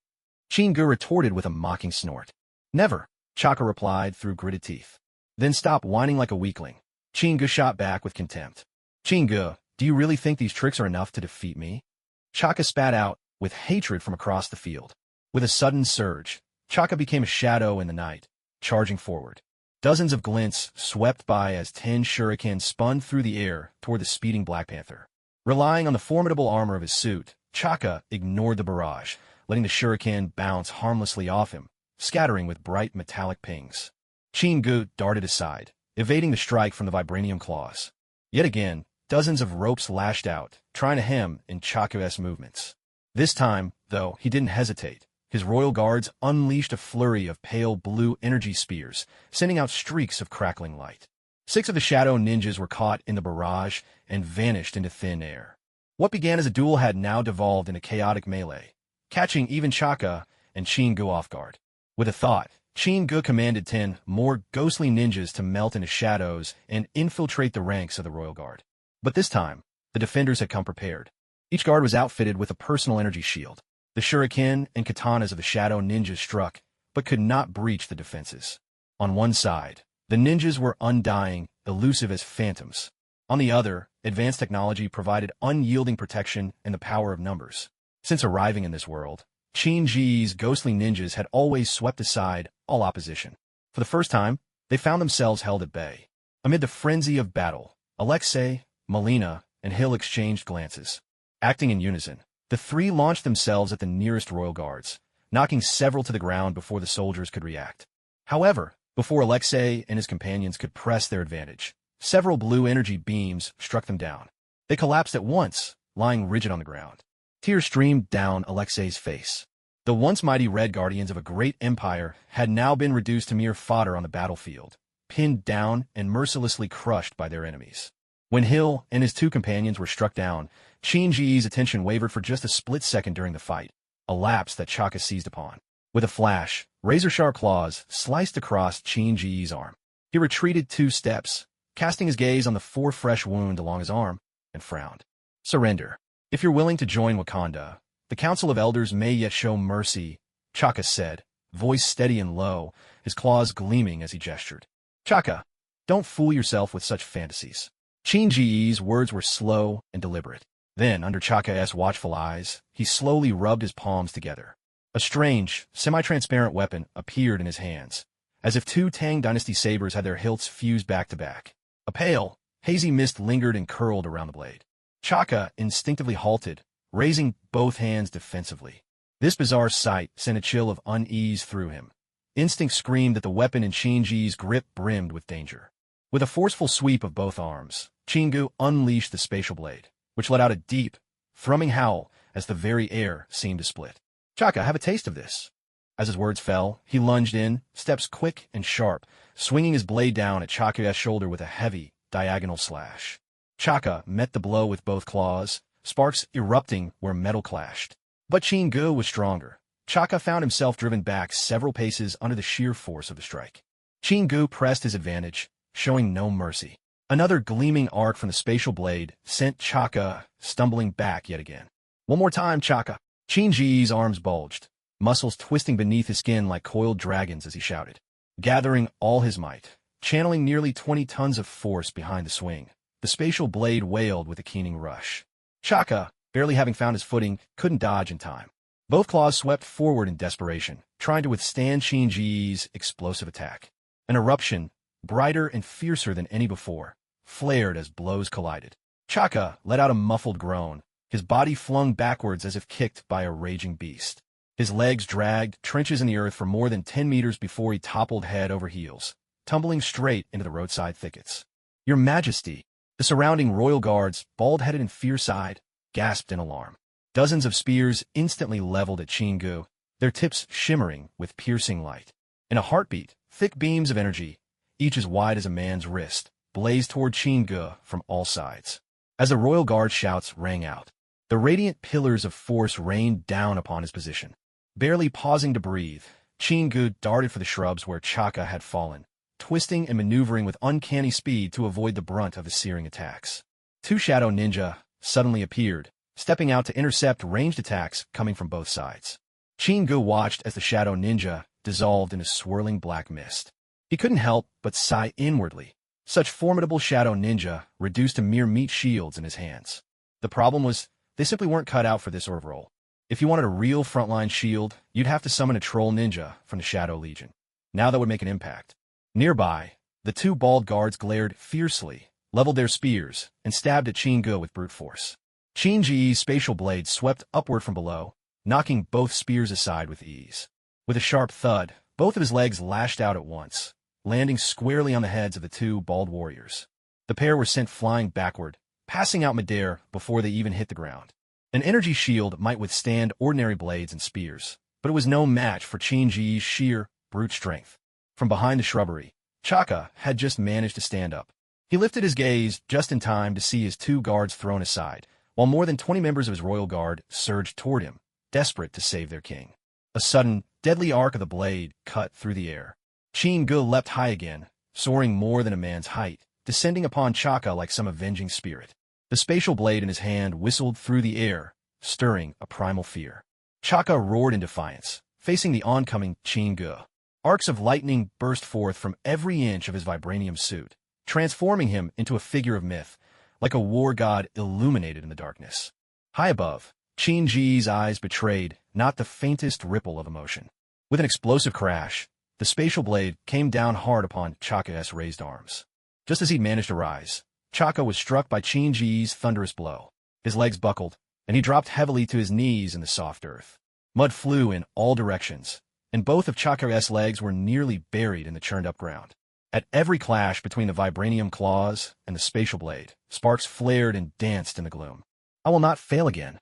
Chin-gu retorted with a mocking snort. "Never," Chaka replied through gritted teeth. "Then stop whining like a weakling." Chin-gu shot back with contempt. "Chin-gu, do you really think these tricks are enough to defeat me?" Chaka spat out, with hatred from across the field. With a sudden surge, Chaka became a shadow in the night, charging forward. Dozens of glints swept by as 10 shurikens spun through the air toward the speeding Black Panther. Relying on the formidable armor of his suit, Chaka ignored the barrage, letting the shuriken bounce harmlessly off him, scattering with bright metallic pings. Chin-gu darted aside, evading the strike from the vibranium claws. Yet again, dozens of ropes lashed out, trying to hem in Chaka's movements. This time, though, he didn't hesitate. His royal guards unleashed a flurry of pale blue energy spears, sending out streaks of crackling light. 6 of the shadow ninjas were caught in the barrage and vanished into thin air. What began as a duel had now devolved into chaotic melee, catching even Chaka and Chin-gu off guard. With a thought, Chin-gu commanded 10 more ghostly ninjas to melt into shadows and infiltrate the ranks of the royal guard. But this time, the defenders had come prepared. Each guard was outfitted with a personal energy shield. The shuriken and katanas of the shadow ninjas struck, but could not breach the defenses. On one side, the ninjas were undying, elusive as phantoms. On the other, advanced technology provided unyielding protection and the power of numbers. Since arriving in this world, Chin-ji's ghostly ninjas had always swept aside all opposition. For the first time, they found themselves held at bay. Amid the frenzy of battle, Alexei, Melina, and Hill exchanged glances. Acting in unison, the 3 launched themselves at the nearest royal guards, knocking several to the ground before the soldiers could react. However, before Alexei and his companions could press their advantage, several blue energy beams struck them down. They collapsed at once, lying rigid on the ground. Tears streamed down Alexei's face. The once mighty Red Guardians of a great empire had now been reduced to mere fodder on the battlefield, pinned down and mercilessly crushed by their enemies. When Hill and his 2 companions were struck down, Chin-ji's attention wavered for just a split second during the fight, a lapse that Chaka seized upon. With a flash, razor-sharp claws sliced across Chin-ji's arm. He retreated 2 steps, casting his gaze on the 4 fresh wounds along his arm, and frowned. "Surrender. If you're willing to join Wakanda, the Council of Elders may yet show mercy," Chaka said, voice steady and low, his claws gleaming as he gestured. "Chaka, don't fool yourself with such fantasies." Chin-ji's words were slow and deliberate. Then, under Chaka's watchful eyes, he slowly rubbed his palms together. A strange, semi-transparent weapon appeared in his hands, as if 2 Tang Dynasty sabers had their hilts fused back to back. A pale, hazy mist lingered and curled around the blade. Chaka instinctively halted, raising both hands defensively. This bizarre sight sent a chill of unease through him. Instinct screamed that the weapon in Shinji's grip brimmed with danger. With a forceful sweep of both arms, Chingu unleashed the spatial blade, which let out a deep, thrumming howl as the very air seemed to split. "Chaka, have a taste of this." As his words fell, he lunged in, steps quick and sharp, swinging his blade down at Chaka's shoulder with a heavy, diagonal slash. Chaka met the blow with both claws, sparks erupting where metal clashed. But Chingu was stronger. Chaka found himself driven back several paces under the sheer force of the strike. Chingu pressed his advantage, showing no mercy. Another gleaming arc from the spatial blade sent Chaka stumbling back yet again. "One more time, Chaka." Shinji's arms bulged, muscles twisting beneath his skin like coiled dragons as he shouted. Gathering all his might, channeling nearly 20 tons of force behind the swing, the spatial blade wailed with a keening rush. Chaka, barely having found his footing, couldn't dodge in time. Both claws swept forward in desperation, trying to withstand Shinji's explosive attack. An eruption, brighter and fiercer than any before, flared as blows collided. Chaka let out a muffled groan, his body flung backwards as if kicked by a raging beast. His legs dragged trenches in the earth for more than 10 meters before he toppled head over heels, tumbling straight into the roadside thickets. "Your Majesty!" The surrounding royal guards, bald-headed and fierce-eyed, gasped in alarm. Dozens of spears instantly leveled at Chingu, their tips shimmering with piercing light. In a heartbeat, thick beams of energy, each as wide as a man's wrist, blazed toward Chingu from all sides. As the royal guard shouts rang out, the radiant pillars of force rained down upon his position. Barely pausing to breathe, Chingu darted for the shrubs where Chaka had fallen, twisting and maneuvering with uncanny speed to avoid the brunt of the searing attacks. Two shadow ninja suddenly appeared, stepping out to intercept ranged attacks coming from both sides. Chingu watched as the shadow ninja dissolved in a swirling black mist. He couldn't help but sigh inwardly. Such formidable shadow ninja reduced to mere meat shields in his hands. The problem was, they simply weren't cut out for this sort of role. If you wanted a real frontline shield, you'd have to summon a troll ninja from the Shadow Legion. Now that would make an impact. Nearby, the two bald guards glared fiercely, leveled their spears, and stabbed at Chingu with brute force. Shinji's spatial blade swept upward from below, knocking both spears aside with ease. With a sharp thud, both of his legs lashed out at once, landing squarely on the heads of the two bald warriors. The pair were sent flying backward, passing out midair before they even hit the ground. An energy shield might withstand ordinary blades and spears, but it was no match for Shinji's sheer, brute strength. From behind the shrubbery, Chaka had just managed to stand up. He lifted his gaze just in time to see his two guards thrown aside, while more than 20 members of his royal guard surged toward him, desperate to save their king. A sudden, deadly arc of the blade cut through the air. Chingu leapt high again, soaring more than a man's height, descending upon Chaka like some avenging spirit. The spatial blade in his hand whistled through the air, stirring a primal fear. Chaka roared in defiance, facing the oncoming Chingu. Arcs of lightning burst forth from every inch of his vibranium suit, transforming him into a figure of myth, like a war god illuminated in the darkness. High above, Shinji's eyes betrayed not the faintest ripple of emotion. With an explosive crash, the spatial blade came down hard upon Chaka's raised arms. Just as he'd managed to rise, Chaka was struck by Shinji's thunderous blow. His legs buckled, and he dropped heavily to his knees in the soft earth. Mud flew in all directions, and both of Chaka's legs were nearly buried in the churned-up ground. At every clash between the vibranium claws and the spatial blade, sparks flared and danced in the gloom. "I will not fail again."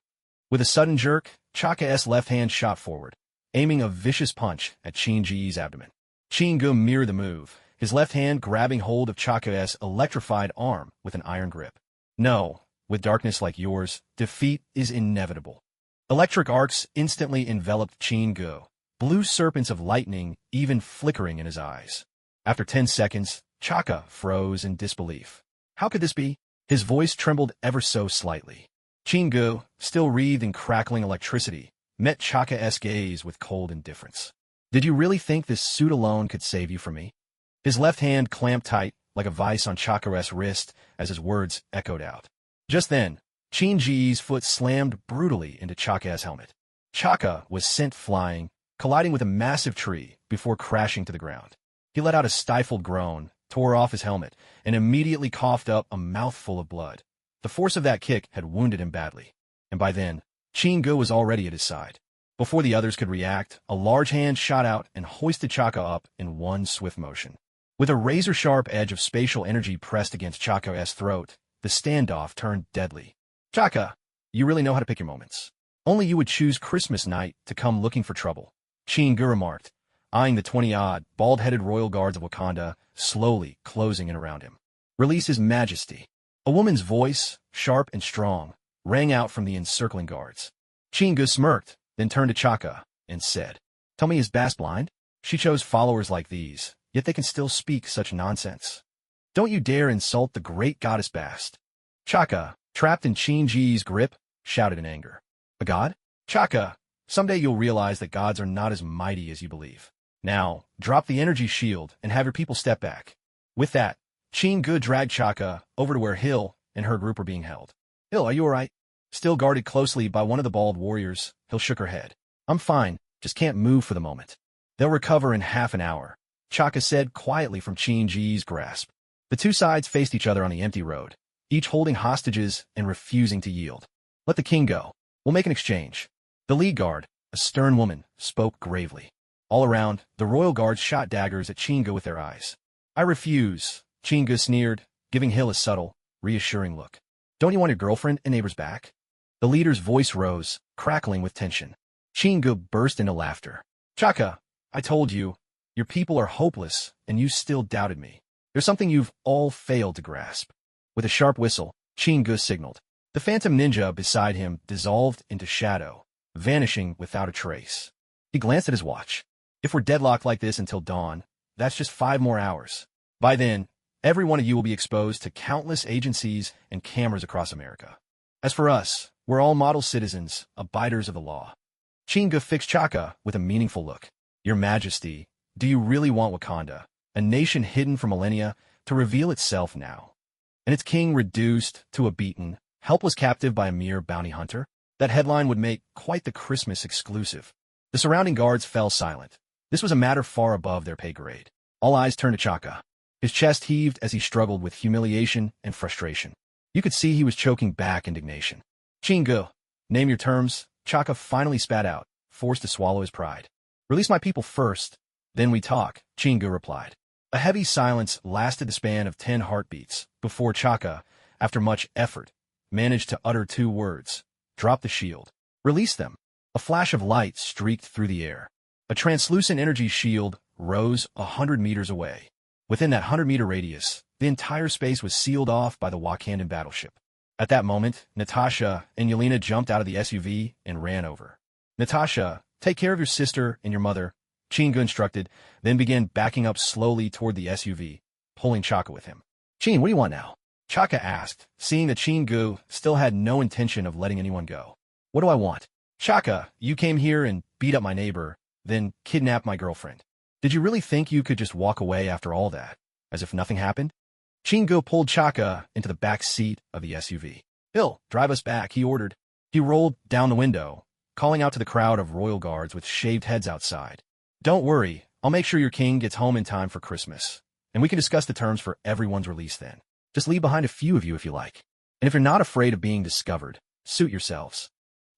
With a sudden jerk, Chaka's left hand shot forward, aiming a vicious punch at Shinji's abdomen. Chingu mirrored the move, his left hand grabbing hold of Chaka's electrified arm with an iron grip. "No, with darkness like yours, defeat is inevitable." Electric arcs instantly enveloped Chingu, blue serpents of lightning even flickering in his eyes. After 10 seconds, Chaka froze in disbelief. How could this be? His voice trembled ever so slightly. Chingu, still wreathed in crackling electricity, met Chaka's gaze with cold indifference. "Did you really think this suit alone could save you from me?" His left hand clamped tight, like a vice on Chaka's wrist, as his words echoed out. Just then, Shinji's foot slammed brutally into Chaka's helmet. Chaka was sent flying, colliding with a massive tree before crashing to the ground. He let out a stifled groan, tore off his helmet, and immediately coughed up a mouthful of blood. The force of that kick had wounded him badly, and by then, Chingu was already at his side. Before the others could react, a large hand shot out and hoisted Chaka up in one swift motion. With a razor-sharp edge of spatial energy pressed against Chaka's throat, the standoff turned deadly. Chaka, you really know how to pick your moments. Only you would choose Christmas night to come looking for trouble, Chingu remarked, eyeing the 20-odd, bald-headed royal guards of Wakanda, slowly closing in around him. Release his majesty. A woman's voice, sharp and strong, rang out from the encircling guards. Chingu smirked, then turned to Chaka, and said, Tell me, is Bast blind? She chose followers like these, yet they can still speak such nonsense. Don't you dare insult the great goddess Bast. Chaka, trapped in Chingu's grip, shouted in anger. A god? Chaka, someday you'll realize that gods are not as mighty as you believe. Now, drop the energy shield and have your people step back. With that, Chingu dragged Chaka over to where Hill and her group were being held. Hill, are you all right? Still guarded closely by one of the bald warriors, Hill shook her head. I'm fine, just can't move for the moment. They'll recover in half an hour, Chaka said quietly from Chingu's grasp. The two sides faced each other on the empty road, each holding hostages and refusing to yield. Let the king go. We'll make an exchange. The lead guard, a stern woman, spoke gravely. All around, the royal guards shot daggers at Chingu with their eyes. I refuse, Chingu sneered, giving Hill a subtle, reassuring look. Don't you want your girlfriend and neighbors back? The leader's voice rose, crackling with tension. Chingu burst into laughter. Chaka, I told you, your people are hopeless, and you still doubted me. There's something you've all failed to grasp. With a sharp whistle, Chingu signaled. The phantom ninja beside him dissolved into shadow, vanishing without a trace. He glanced at his watch. If we're deadlocked like this until dawn, that's just 5 more hours. By then, every one of you will be exposed to countless agencies and cameras across America. As for us, we're all model citizens, abiders of the law. Chingu fixed Chaka with a meaningful look. Your Majesty, do you really want Wakanda, a nation hidden for millennia, to reveal itself now? And its king reduced to a beaten, helpless captive by a mere bounty hunter? That headline would make quite the Christmas exclusive. The surrounding guards fell silent. This was a matter far above their pay grade. All eyes turned to Chaka. His chest heaved as he struggled with humiliation and frustration. You could see he was choking back indignation. Chingu, name your terms, Chaka finally spat out, forced to swallow his pride. Release my people first, then we talk, Chingu replied. A heavy silence lasted the span of 10 heartbeats before Chaka, after much effort, managed to utter 2 words. Drop the shield. Release them. A flash of light streaked through the air. A translucent energy shield rose 100 meters away. Within that 100-meter radius, the entire space was sealed off by the Wakandan battleship. At that moment, Natasha and Yelena jumped out of the SUV and ran over. Natasha, take care of your sister and your mother, Chingu instructed, then began backing up slowly toward the SUV, pulling Chaka with him. Chin, what do you want now? Chaka asked, seeing that Chingu still had no intention of letting anyone go. What do I want? Chaka, you came here and beat up my neighbor, then kidnapped my girlfriend. Did you really think you could just walk away after all that, as if nothing happened? Chingu pulled Chaka into the back seat of the SUV. Hill, drive us back, he ordered. He rolled down the window, calling out to the crowd of royal guards with shaved heads outside. Don't worry, I'll make sure your king gets home in time for Christmas, and we can discuss the terms for everyone's release then. Just leave behind a few of you if you like. And if you're not afraid of being discovered, suit yourselves.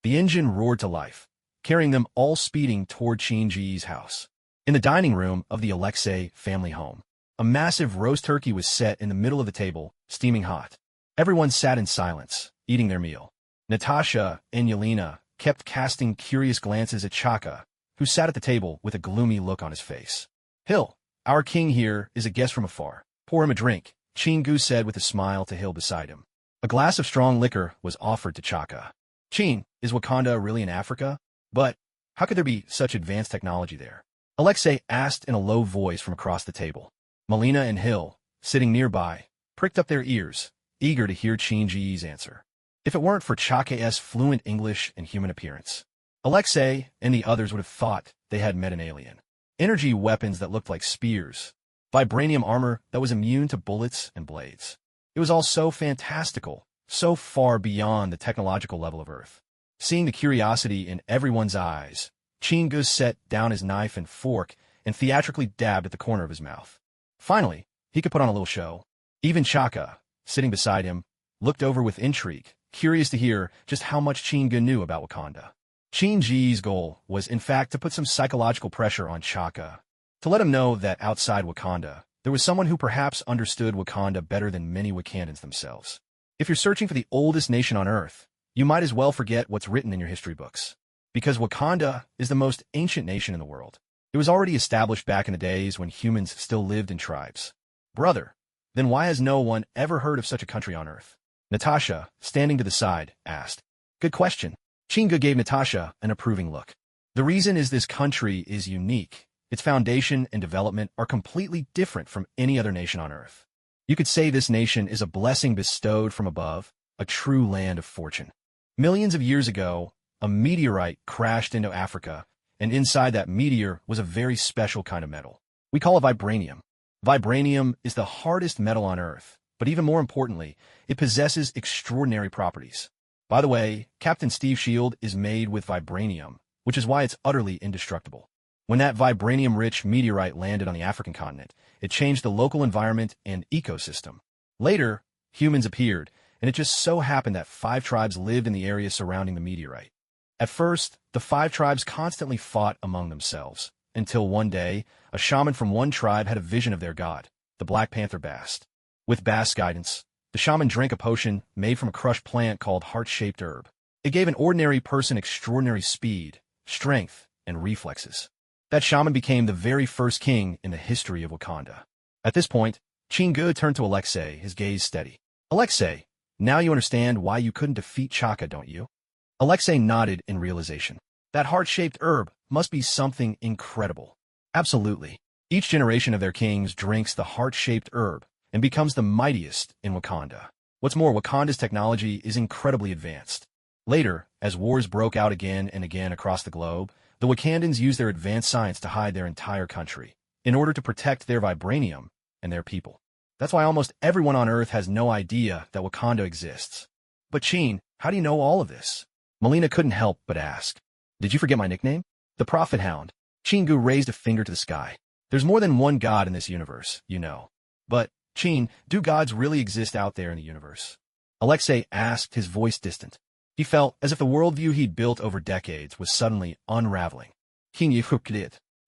The engine roared to life, carrying them all speeding toward Chingu's house. In the dining room of the Alexei family home, a massive roast turkey was set in the middle of the table, steaming hot. Everyone sat in silence, eating their meal. Natasha and Yelena kept casting curious glances at Chaka, who sat at the table with a gloomy look on his face. Hill, our king here is a guest from afar. Pour him a drink, Chingu said with a smile to Hill beside him. A glass of strong liquor was offered to Chaka. Chin, is Wakanda really in Africa? But how could there be such advanced technology there? Alexei asked in a low voice from across the table. Melina and Hill, sitting nearby, pricked up their ears, eager to hear Chingu's answer. If it weren't for Chaka's fluent English and human appearance, Alexei and the others would have thought they had met an alien. Energy weapons that looked like spears, vibranium armor that was immune to bullets and blades. It was all so fantastical, so far beyond the technological level of Earth. Seeing the curiosity in everyone's eyes, Chingu set down his knife and fork and theatrically dabbed at the corner of his mouth. Finally, he could put on a little show. Even Chaka, sitting beside him, looked over with intrigue, curious to hear just how much Chingu knew about Wakanda. Shinji's goal was, in fact, to put some psychological pressure on Chaka, to let him know that outside Wakanda, there was someone who perhaps understood Wakanda better than many Wakandans themselves. If you're searching for the oldest nation on Earth, you might as well forget what's written in your history books. Because Wakanda is the most ancient nation in the world. It was already established back in the days when humans still lived in tribes. Brother, then why has no one ever heard of such a country on Earth? Natasha, standing to the side, asked. Good question. Chinga gave Natasha an approving look. The reason is this country is unique. Its foundation and development are completely different from any other nation on Earth. You could say this nation is a blessing bestowed from above, a true land of fortune. Millions of years ago, a meteorite crashed into Africa, and inside that meteor was a very special kind of metal. We call it vibranium. Vibranium is the hardest metal on Earth, but even more importantly, it possesses extraordinary properties. By the way, Captain Steve's shield is made with vibranium, which is why it's utterly indestructible. When that vibranium-rich meteorite landed on the African continent, it changed the local environment and ecosystem. Later, humans appeared, and it just so happened that 5 tribes lived in the area surrounding the meteorite. At first, the 5 tribes constantly fought among themselves, until one day, a shaman from one tribe had a vision of their god, the Black Panther Bast. With Bast's guidance, the shaman drank a potion made from a crushed plant called heart-shaped herb. It gave an ordinary person extraordinary speed, strength, and reflexes. That shaman became the very first king in the history of Wakanda. At this point, Chingu turned to Alexei, his gaze steady. Alexei, now you understand why you couldn't defeat Chaka, don't you? Alexei nodded in realization. That heart-shaped herb must be something incredible. Absolutely. Each generation of their kings drinks the heart-shaped herb and becomes the mightiest in Wakanda. What's more, Wakanda's technology is incredibly advanced. Later, as wars broke out again and again across the globe, the Wakandans used their advanced science to hide their entire country, in order to protect their vibranium and their people. That's why almost everyone on Earth has no idea that Wakanda exists. But Chin, how do you know all of this? Melina couldn't help but ask. Did you forget my nickname? The Prophet Hound. Chingu raised a finger to the sky. There's more than one god in this universe, you know. But, Chin, do gods really exist out there in the universe? Alexei asked, his voice distant. He felt as if the worldview he'd built over decades was suddenly unraveling.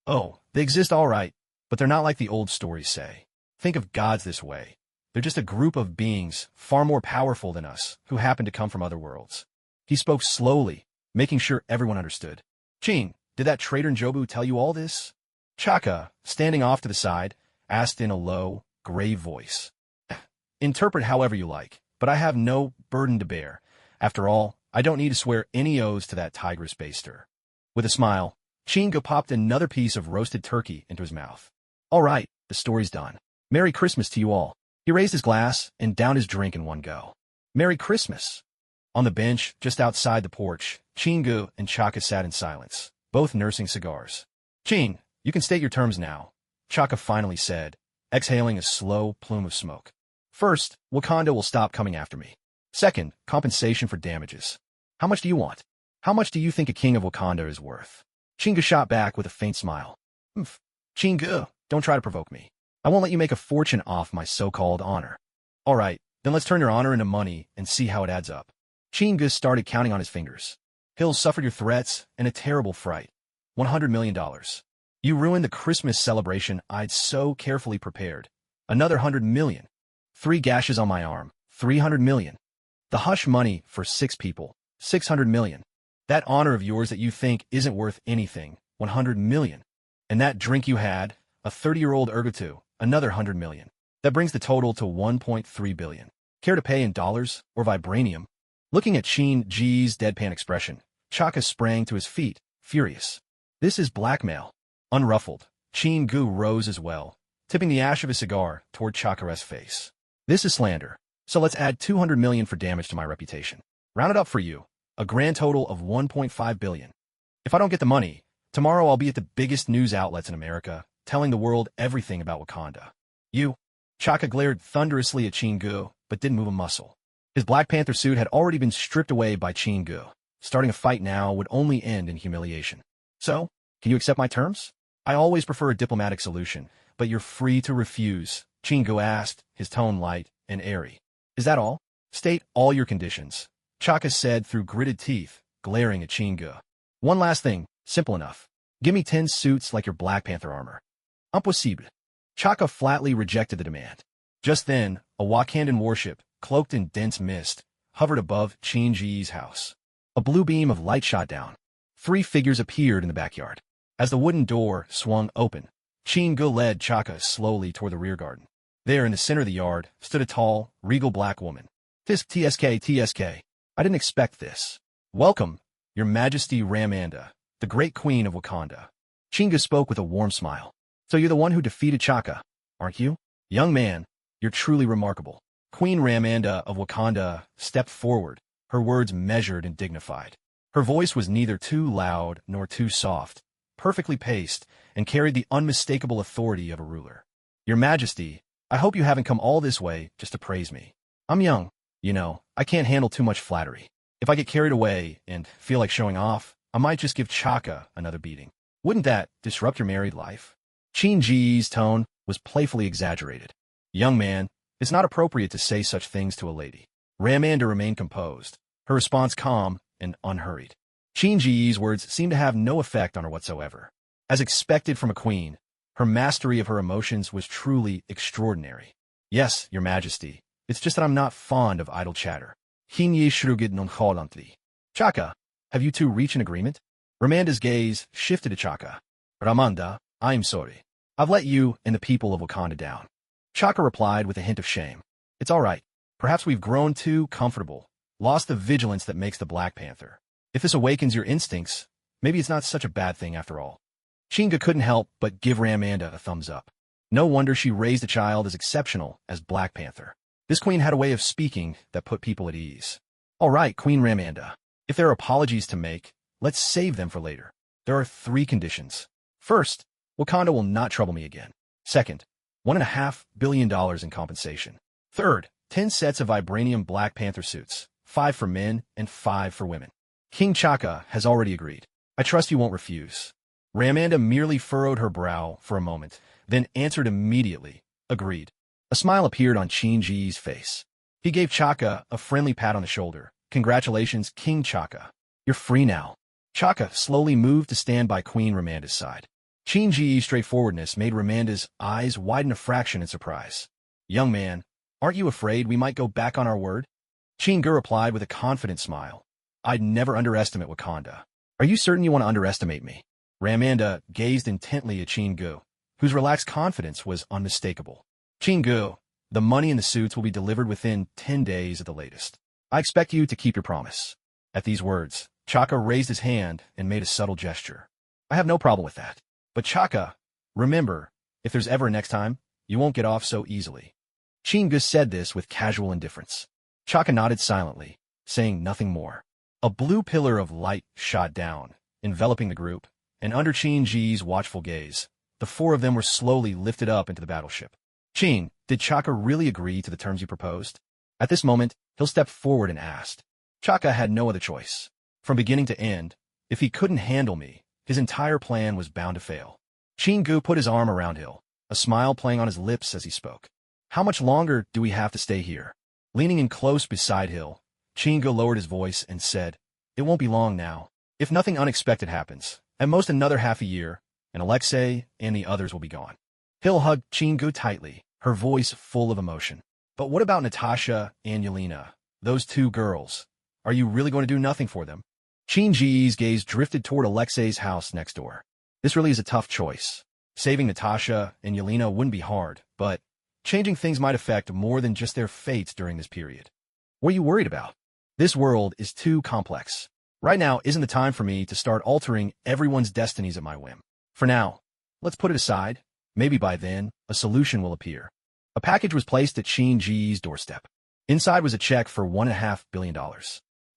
Oh, they exist all right, but they're not like the old stories say. Think of gods this way. They're just a group of beings far more powerful than us who happen to come from other worlds. He spoke slowly, making sure everyone understood. Chin, did that traitor Njobu tell you all this? Chaka, standing off to the side, asked in a low, grave voice. Interpret however you like, but I have no burden to bear. After all, I don't need to swear any oaths to that tigress baster. With a smile, Chinga popped another piece of roasted turkey into his mouth. All right, the story's done. Merry Christmas to you all. He raised his glass and downed his drink in one go. Merry Christmas. On the bench, just outside the porch, Chingu and Chaka sat in silence, both nursing cigars. Chin, you can state your terms now, Chaka finally said, exhaling a slow plume of smoke. First, Wakanda will stop coming after me. Second, compensation for damages. How much do you want? How much do you think a king of Wakanda is worth? Chingu shot back with a faint smile. Chingu, don't try to provoke me. I won't let you make a fortune off my so-called honor. All right, then let's turn your honor into money and see how it adds up. Chingu started counting on his fingers. Hill suffered your threats and a terrible fright. $100 million. You ruined the Christmas celebration I'd so carefully prepared. Another $100 million. 3 gashes on my arm. $300 million. The hush money for 6 people. $600 million. That honor of yours that you think isn't worth anything. $100 million. And that drink you had, a 30-year-old ergotu, another $100 million. That brings the total to $1.3 billion. Care to pay in dollars or vibranium? Looking at Chin-Ji's deadpan expression, Chaka sprang to his feet, furious. This is blackmail. Unruffled, Chin-Gu rose as well, tipping the ash of his cigar toward Chaka's face. This is slander, so let's add $200 million for damage to my reputation. Round it up for you, a grand total of $1.5 billion. If I don't get the money, tomorrow I'll be at the biggest news outlets in America, telling the world everything about Wakanda. You? Chaka glared thunderously at Chin-Gu, but didn't move a muscle. His Black Panther suit had already been stripped away by Chin-Gu. Starting a fight now would only end in humiliation. So, can you accept my terms? I always prefer a diplomatic solution, but you're free to refuse, Chin-Gu asked, his tone light and airy. Is that all? State all your conditions, Chaka said through gritted teeth, glaring at Chin-Gu. One last thing, simple enough. Give me 10 suits like your Black Panther armor. Impossible. Chaka flatly rejected the demand. Just then, a Wakandan warship, cloaked in dense mist, hovered above Chin-Ji's house. A blue beam of light shot down. 3 figures appeared in the backyard. As the wooden door swung open, Chin-Gu led Chaka slowly toward the rear garden. There, in the center of the yard, stood a tall, regal black woman. TSK. I didn't expect this. Welcome, Your Majesty Ramanda, the great queen of Wakanda. Chin-Gu spoke with a warm smile. So you're the one who defeated Chaka, aren't you? Young man, you're truly remarkable. Queen Ramanda of Wakanda stepped forward, her words measured and dignified. Her voice was neither too loud nor too soft, perfectly paced, and carried the unmistakable authority of a ruler. Your Majesty, I hope you haven't come all this way just to praise me. I'm young, you know, I can't handle too much flattery. If I get carried away and feel like showing off, I might just give Chaka another beating. Wouldn't that disrupt your married life? Chin-Ji's tone was playfully exaggerated. Young man, it's not appropriate to say such things to a lady. Ramanda remained composed, her response calm and unhurried. Chin-Ji's words seemed to have no effect on her whatsoever. As expected from a queen, her mastery of her emotions was truly extraordinary. Yes, Your Majesty, it's just that I'm not fond of idle chatter. Hinye shrugid nonchalantly. Chaka, have you two reached an agreement? Ramanda's gaze shifted to Chaka. Ramanda, I'm sorry. I've let you and the people of Wakanda down. Chaka replied with a hint of shame. It's all right. Perhaps we've grown too comfortable, lost the vigilance that makes the Black Panther. If this awakens your instincts, maybe it's not such a bad thing after all. Chin-Gu couldn't help but give Ramanda a thumbs up. No wonder she raised a child as exceptional as Black Panther. This queen had a way of speaking that put people at ease. All right, Queen Ramanda. If there are apologies to make, let's save them for later. There are 3 conditions. First, Wakanda will not trouble me again. Second, $1.5 billion in compensation. Third, 10 sets of vibranium Black Panther suits, 5 for men and 5 for women. King Chaka has already agreed. I trust you won't refuse. Ramanda merely furrowed her brow for a moment, then answered immediately, agreed. A smile appeared on Chin-Ji's face. He gave Chaka a friendly pat on the shoulder. Congratulations, King Chaka. You're free now. Chaka slowly moved to stand by Queen Ramanda's side. Chin-Ji's straightforwardness made Ramanda's eyes widen a fraction in surprise. Young man, aren't you afraid we might go back on our word? Chin-Gu replied with a confident smile. I'd never underestimate Wakanda. Are you certain you want to underestimate me? Ramanda gazed intently at Chin-Gu, whose relaxed confidence was unmistakable. Chin-Gu, the money and the suits will be delivered within 10 days at the latest. I expect you to keep your promise. At these words, Chaka raised his hand and made a subtle gesture. I have no problem with that. But Chaka, remember, if there's ever a next time, you won't get off so easily. Chin-Gu said this with casual indifference. Chaka nodded silently, saying nothing more. A blue pillar of light shot down, enveloping the group, and under Chin-Ji's watchful gaze, the 4 of them were slowly lifted up into the battleship. Chin, did Chaka really agree to the terms you proposed? At this moment, Hill stepped forward and asked. Chaka had no other choice. From beginning to end, if he couldn't handle me, his entire plan was bound to fail. Chin-Gu put his arm around Hill, a smile playing on his lips as he spoke. How much longer do we have to stay here? Leaning in close beside Hill, Chin-Gu lowered his voice and said, It won't be long now. If nothing unexpected happens, at most another half a year, and Alexei and the others will be gone. Hill hugged Chin-Gu tightly, her voice full of emotion. But what about Natasha and Yelena? Those 2 girls. Are you really going to do nothing for them? Chin-Ji's gaze drifted toward Alexei's house next door. This really is a tough choice. Saving Natasha and Yelena wouldn't be hard, but changing things might affect more than just their fates during this period. What are you worried about? This world is too complex. Right now isn't the time for me to start altering everyone's destinies at my whim. For now, let's put it aside. Maybe by then, a solution will appear. A package was placed at Chin-Ji's doorstep. Inside was a check for $1.5 billion.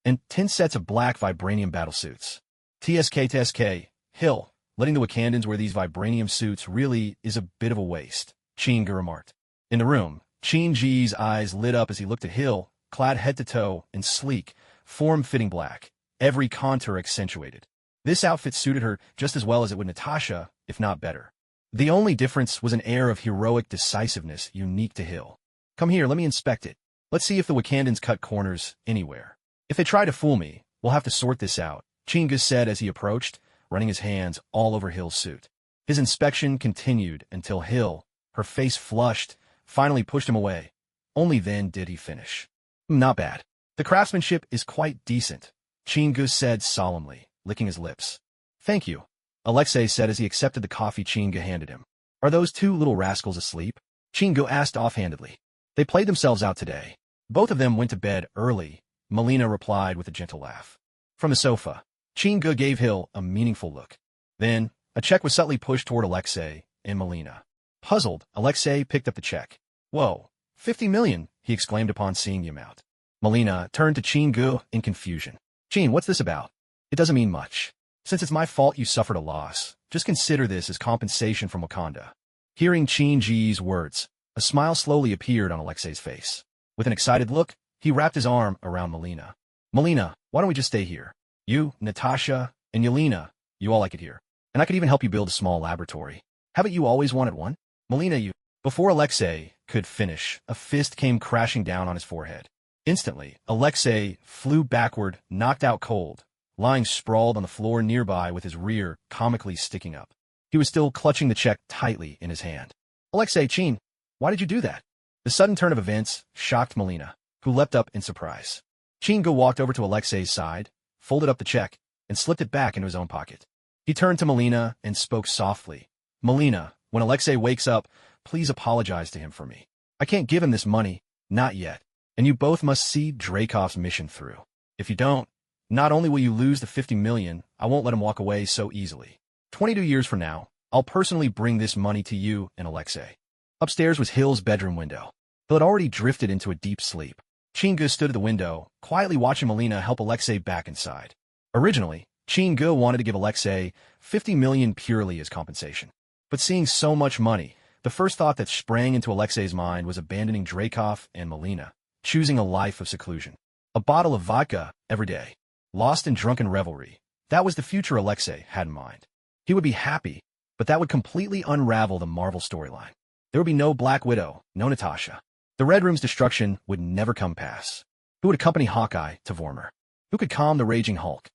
And 10 sets of black vibranium battlesuits. TSK, Hill, letting the Wakandans wear these vibranium suits really is a bit of a waste, Chin-Gu remarked. In the room, Chin-Ji's eyes lit up as he looked at Hill, clad head to toe in sleek, form-fitting black, every contour accentuated. This outfit suited her just as well as it would Natasha, if not better. The only difference was an air of heroic decisiveness unique to Hill. Come here, let me inspect it. Let's see if the Wakandans cut corners anywhere. If they try to fool me, we'll have to sort this out, Chinga said as he approached, running his hands all over Hill's suit. His inspection continued until Hill, her face flushed, finally pushed him away. Only then did he finish. Not bad. The craftsmanship is quite decent, Chinga said solemnly, licking his lips. Thank you, Alexei said as he accepted the coffee Chinga handed him. Are those two little rascals asleep? Chinga asked offhandedly. They played themselves out today. Both of them went to bed early, Melina replied with a gentle laugh. From the sofa, Chinga gave Hill a meaningful look. Then, a check was subtly pushed toward Alexei and Melina. Puzzled, Alexei picked up the check. Whoa, 50 million, he exclaimed upon seeing the amount. Melina turned to Chinga in confusion. Chin, what's this about? It doesn't mean much. Since it's my fault you suffered a loss, just consider this as compensation from Wakanda. Hearing Chinga's words, a smile slowly appeared on Alexei's face. With an excited look, he wrapped his arm around Melina. Melina, why don't we just stay here? You, Natasha, and Yelena, you all like it here. And I could even help you build a small laboratory. Haven't you always wanted one? Melina, you... Before Alexei could finish, a fist came crashing down on his forehead. Instantly, Alexei flew backward, knocked out cold, lying sprawled on the floor nearby with his rear comically sticking up. He was still clutching the check tightly in his hand. Alexei, Chin, why did you do that? The sudden turn of events shocked Melina, who leapt up in surprise. Chinga walked over to Alexei's side, folded up the check, and slipped it back into his own pocket. He turned to Melina and spoke softly. Melina, when Alexei wakes up, please apologize to him for me. I can't give him this money, not yet, and you both must see Dreykov's mission through. If you don't, not only will you lose the 50 million, I won't let him walk away so easily. 22 years from now, I'll personally bring this money to you and Alexei. Upstairs was Hill's bedroom window. Hill had already drifted into a deep sleep. Chinga stood at the window, quietly watching Melina help Alexei back inside. Originally, Chinga wanted to give Alexei 50 million purely as compensation. But seeing so much money, the first thought that sprang into Alexei's mind was abandoning Dreykov and Melina, choosing a life of seclusion. A bottle of vodka every day, lost in drunken revelry. That was the future Alexei had in mind. He would be happy, but that would completely unravel the Marvel storyline. There would be no Black Widow, no Natasha. The Red Room's destruction would never come past. Who would accompany Hawkeye to Vormir? Who could calm the raging Hulk?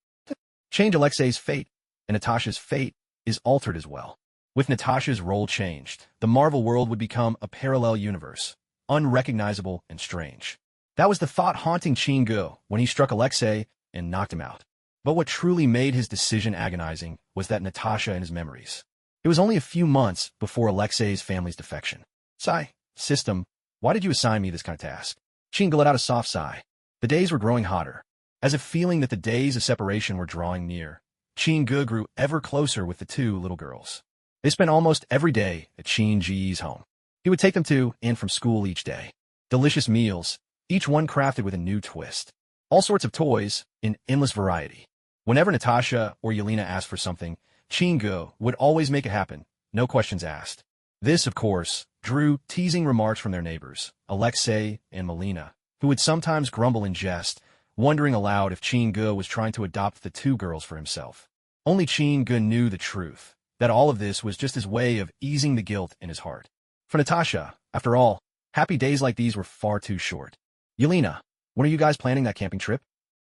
Change Alexei's fate, and Natasha's fate is altered as well. With Natasha's role changed, the Marvel world would become a parallel universe, unrecognizable and strange. That was the thought haunting Chinga when he struck Alexei and knocked him out. But what truly made his decision agonizing was that Natasha and his memories. It was only a few months before Alexei's family's defection. Sigh, system, why did you assign me this kind of task? Chinga let out a soft sigh. The days were growing hotter. As if feeling that the days of separation were drawing near, Chinga grew ever closer with the two little girls. They spent almost every day at Chinga's home. He would take them to and from school each day. Delicious meals, each one crafted with a new twist. All sorts of toys, in endless variety. Whenever Natasha or Yelena asked for something, Chinga would always make it happen, no questions asked. This, of course, drew teasing remarks from their neighbors, Alexei and Melina, who would sometimes grumble in jest, wondering aloud if Chinga was trying to adopt the two girls for himself. Only Chinga knew the truth, that all of this was just his way of easing the guilt in his heart. For Natasha, after all, happy days like these were far too short. Yelena, when are you guys planning that camping trip?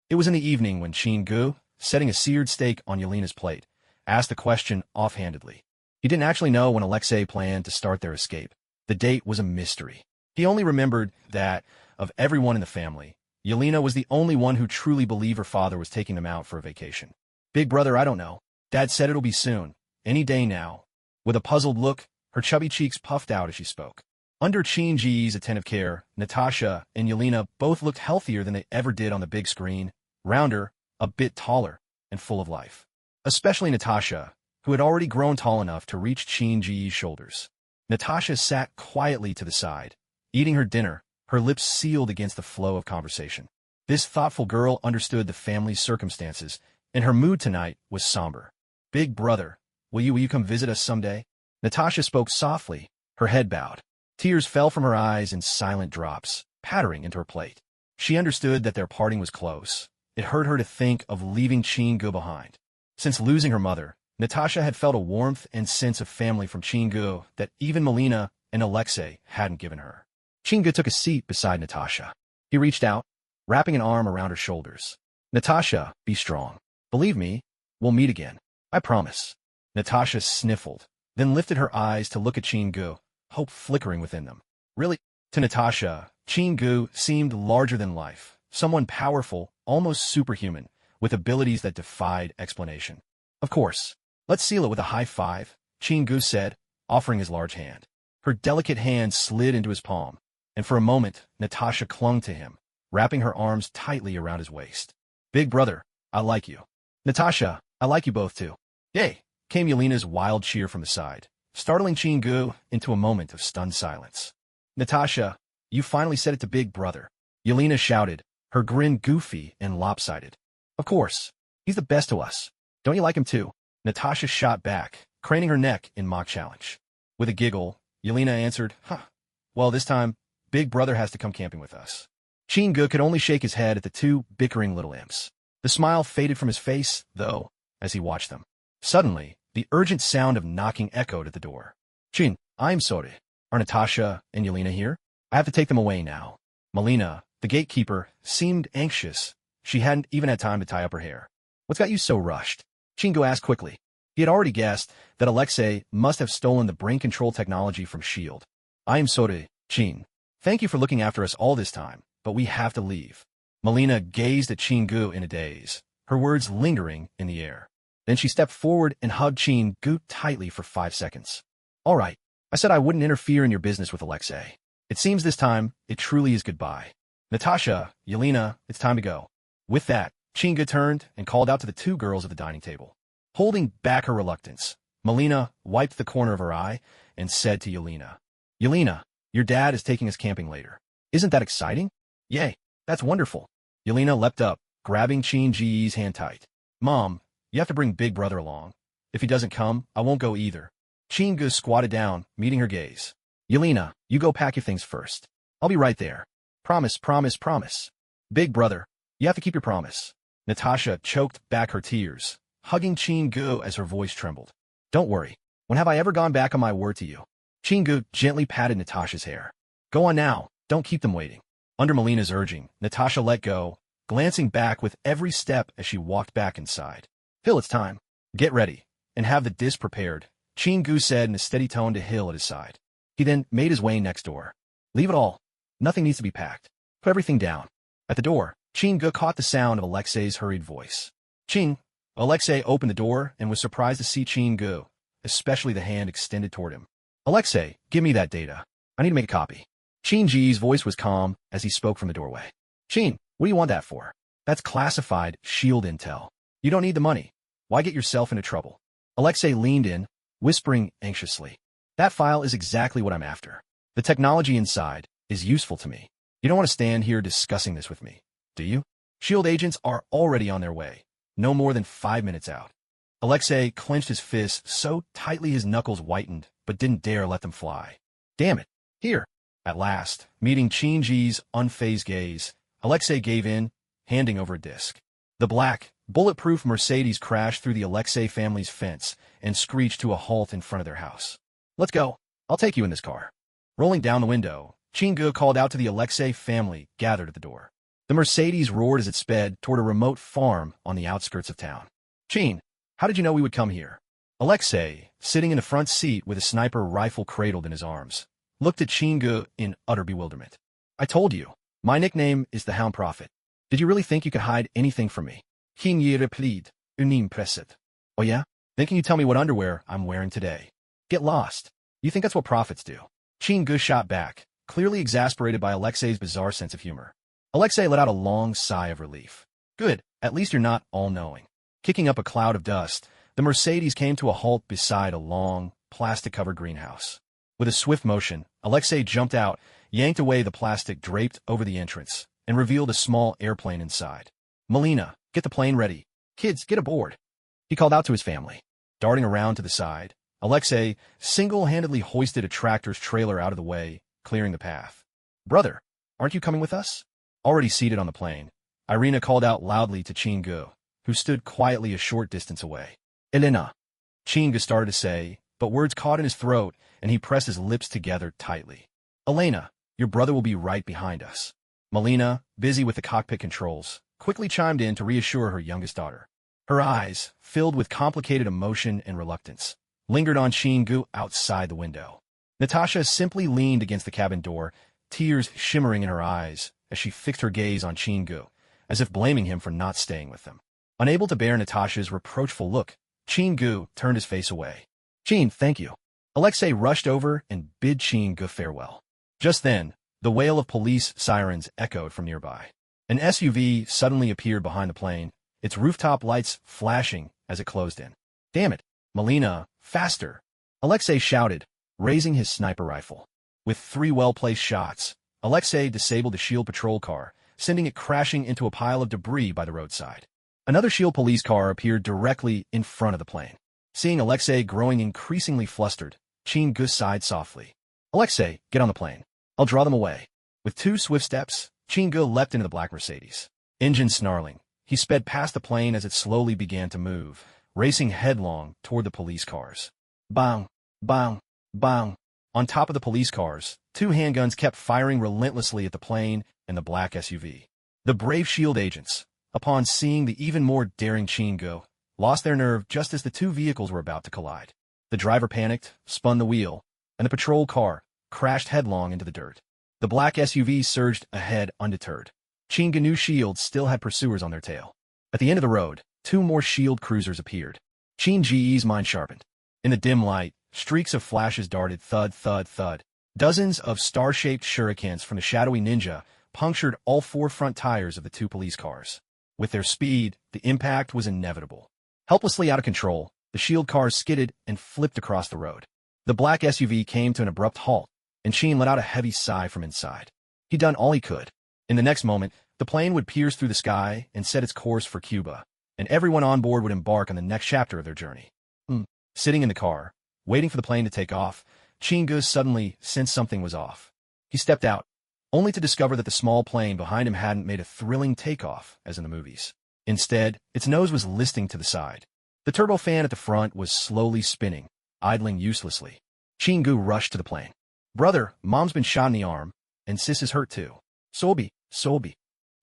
It was in the evening when Chinga, setting a seared steak on Yelena's plate, asked the question offhandedly. He didn't actually know when Alexei planned to start their escape. The date was a mystery. He only remembered that, of everyone in the family, Yelena was the only one who truly believed her father was taking them out for a vacation. Big brother, I don't know. Dad said it'll be soon. Any day now. With a puzzled look, her chubby cheeks puffed out as she spoke. Under Chinga's attentive care, Natasha and Yelena both looked healthier than they ever did on the big screen, rounder, a bit taller, and full of life. Especially Natasha, who had already grown tall enough to reach Chinga's shoulders. Natasha sat quietly to the side, eating her dinner, her lips sealed against the flow of conversation. This thoughtful girl understood the family's circumstances, and her mood tonight was somber. Big brother, will you come visit us someday? Natasha spoke softly, her head bowed. Tears fell from her eyes in silent drops, pattering into her plate. She understood that their parting was close. It hurt her to think of leaving Chinga behind. Since losing her mother, Natasha had felt a warmth and sense of family from Chinga that even Melina and Alexei hadn't given her. Chinga took a seat beside Natasha. He reached out, wrapping an arm around her shoulders. Natasha, be strong. Believe me, we'll meet again. I promise. Natasha sniffled, then lifted her eyes to look at Chingu, hope flickering within them. Really? To Natasha, Chingu seemed larger than life, someone powerful, almost superhuman, with abilities that defied explanation. Of course. Let's seal it with a high five, Chingu said, offering his large hand. Her delicate hand slid into his palm, and for a moment, Natasha clung to him, wrapping her arms tightly around his waist. Big brother, I like you. Natasha, I like you both too. Yay, came Yelena's wild cheer from the side, startling Chingu into a moment of stunned silence. Natasha, you finally said it to Big Brother. Yelena shouted, her grin goofy and lopsided. Of course. He's the best to us. Don't you like him too? Natasha shot back, craning her neck in mock challenge. With a giggle, Yelena answered, well, this time, Big Brother has to come camping with us. Chingu could only shake his head at the two bickering little imps. The smile faded from his face, though, as he watched them. Suddenly, the urgent sound of knocking echoed at the door. Chin, I'm sorry. Are Natasha and Yelena here? I have to take them away now. Melina, the gatekeeper, seemed anxious. She hadn't even had time to tie up her hair. What's got you so rushed? Chingu asked quickly. He had already guessed that Alexei must have stolen the brain control technology from S.H.I.E.L.D. I am sorry, Chin. Thank you for looking after us all this time, but we have to leave. Melina gazed at Chingu in a daze, her words lingering in the air. Then she stepped forward and hugged Chingu tightly for 5 seconds. All right, I said I wouldn't interfere in your business with Alexei. It seems this time, it truly is goodbye. Natasha, Yelena, it's time to go. With that, Chingu turned and called out to the two girls at the dining table. Holding back her reluctance, Melina wiped the corner of her eye and said to Yelena, Yelena, your dad is taking us camping later. Isn't that exciting? Yay, that's wonderful. Yelena leapt up, grabbing Chingu's hand tight. Mom, you have to bring Big Brother along. If he doesn't come, I won't go either. Chingu squatted down, meeting her gaze. Yelena, you go pack your things first. I'll be right there. Promise, promise, promise. Big Brother, you have to keep your promise. Natasha choked back her tears, hugging Chingu as her voice trembled. Don't worry. When have I ever gone back on my word to you? Chingu gently patted Natasha's hair. Go on now. Don't keep them waiting. Under Melina's urging, Natasha let go, glancing back with every step as she walked back inside. Hill, it's time. Get ready, and have the dish prepared, Chingu said in a steady tone to Hill at his side. He then made his way next door. Leave it all. Nothing needs to be packed. Put everything down. At the door, Chingu caught the sound of Alexei's hurried voice. Ching. Alexei opened the door and was surprised to see Chingu, especially the hand extended toward him. Alexei, give me that data. I need to make a copy. Chingu's voice was calm as he spoke from the doorway. Chin, what do you want that for? That's classified S.H.I.E.L.D. intel. You don't need the money. Why get yourself into trouble? Alexei leaned in, whispering anxiously. That file is exactly what I'm after. The technology inside is useful to me. You don't want to stand here discussing this with me, do you? S.H.I.E.L.D. agents are already on their way, no more than 5 minutes out. Alexei clenched his fists so tightly his knuckles whitened, but didn't dare let them fly. Damn it. Here. At last, meeting Chingu's unfazed gaze, Alexei gave in, handing over a disc. The black, bulletproof Mercedes crashed through the Alexei family's fence and screeched to a halt in front of their house. Let's go. I'll take you in this car. Rolling down the window, Chingu called out to the Alexei family gathered at the door. The Mercedes roared as it sped toward a remote farm on the outskirts of town. Chin, how did you know we would come here? Alexei, sitting in the front seat with a sniper rifle cradled in his arms, looked at Chingu in utter bewilderment. I told you. My nickname is the Hound Prophet. Did you really think you could hide anything from me? Chingu replied, unimpressed. Oh yeah? Then can you tell me what underwear I'm wearing today? Get lost. You think that's what prophets do? Chingu shot back, clearly exasperated by Alexei's bizarre sense of humor. Alexei let out a long sigh of relief. Good, at least you're not all-knowing. Kicking up a cloud of dust, the Mercedes came to a halt beside a long, plastic-covered greenhouse. With a swift motion, Alexei jumped out, yanked away the plastic draped over the entrance, and revealed a small airplane inside. Melina, get the plane ready. Kids, get aboard. He called out to his family. Darting around to the side, Alexei single-handedly hoisted a tractor's trailer out of the way, clearing the path. Brother, aren't you coming with us? Already seated on the plane, Irina called out loudly to Chingu, who stood quietly a short distance away. Elena. Chingu started to say, but words caught in his throat, and he pressed his lips together tightly. Elena, your brother will be right behind us. Melina, busy with the cockpit controls, quickly chimed in to reassure her youngest daughter. Her eyes, filled with complicated emotion and reluctance, lingered on Chin-gu outside the window. Natasha simply leaned against the cabin door, tears shimmering in her eyes as she fixed her gaze on Chin-gu, as if blaming him for not staying with them. Unable to bear Natasha's reproachful look, Chin-gu turned his face away. "Chin, thank you." Alexei rushed over and bid Chin-gu farewell. Just then, the wail of police sirens echoed from nearby. An SUV suddenly appeared behind the plane, its rooftop lights flashing as it closed in. "Damn it, Melina, faster!" Alexei shouted, raising his sniper rifle. With 3 well-placed shots, Alexei disabled the SHIELD patrol car, sending it crashing into a pile of debris by the roadside. Another SHIELD police car appeared directly in front of the plane. Seeing Alexei growing increasingly flustered, Chin-gu sighed softly. "Alexei, get on the plane. I'll draw them away." With 2 swift steps, Chin-gu leapt into the black Mercedes. Engine snarling, he sped past the plane as it slowly began to move, racing headlong toward the police cars. Bang! Bang! Bang! On top of the police cars, 2 handguns kept firing relentlessly at the plane and the black SUV. The brave SHIELD agents, upon seeing the even more daring Chin-gu, lost their nerve just as the 2 vehicles were about to collide. The driver panicked, spun the wheel, and the patrol car crashed headlong into the dirt. The black SUV surged ahead undeterred. Chin-gu knew SHIELD still had pursuers on their tail. At the end of the road, 2 more SHIELD cruisers appeared. Chin-gu's mind sharpened. In the dim light, streaks of flashes darted thud, thud, thud. Dozens of star-shaped shurikens from the shadowy ninja punctured all 4 front tires of the 2 police cars. With their speed, the impact was inevitable. Helplessly out of control, the SHIELD cars skidded and flipped across the road. The black SUV came to an abrupt halt, and Chin let out a heavy sigh from inside. He'd done all he could. In the next moment, the plane would pierce through the sky and set its course for Cuba, and everyone on board would embark on the next chapter of their journey. Sitting in the car, waiting for the plane to take off, Chin-gu suddenly sensed something was off. He stepped out, only to discover that the small plane behind him hadn't made a thrilling takeoff, as in the movies. Instead, its nose was listing to the side. The turbofan at the front was slowly spinning, idling uselessly. Chin-gu rushed to the plane. "Brother, Mom's been shot in the arm, and Sis is hurt too. Sobi, Sobi."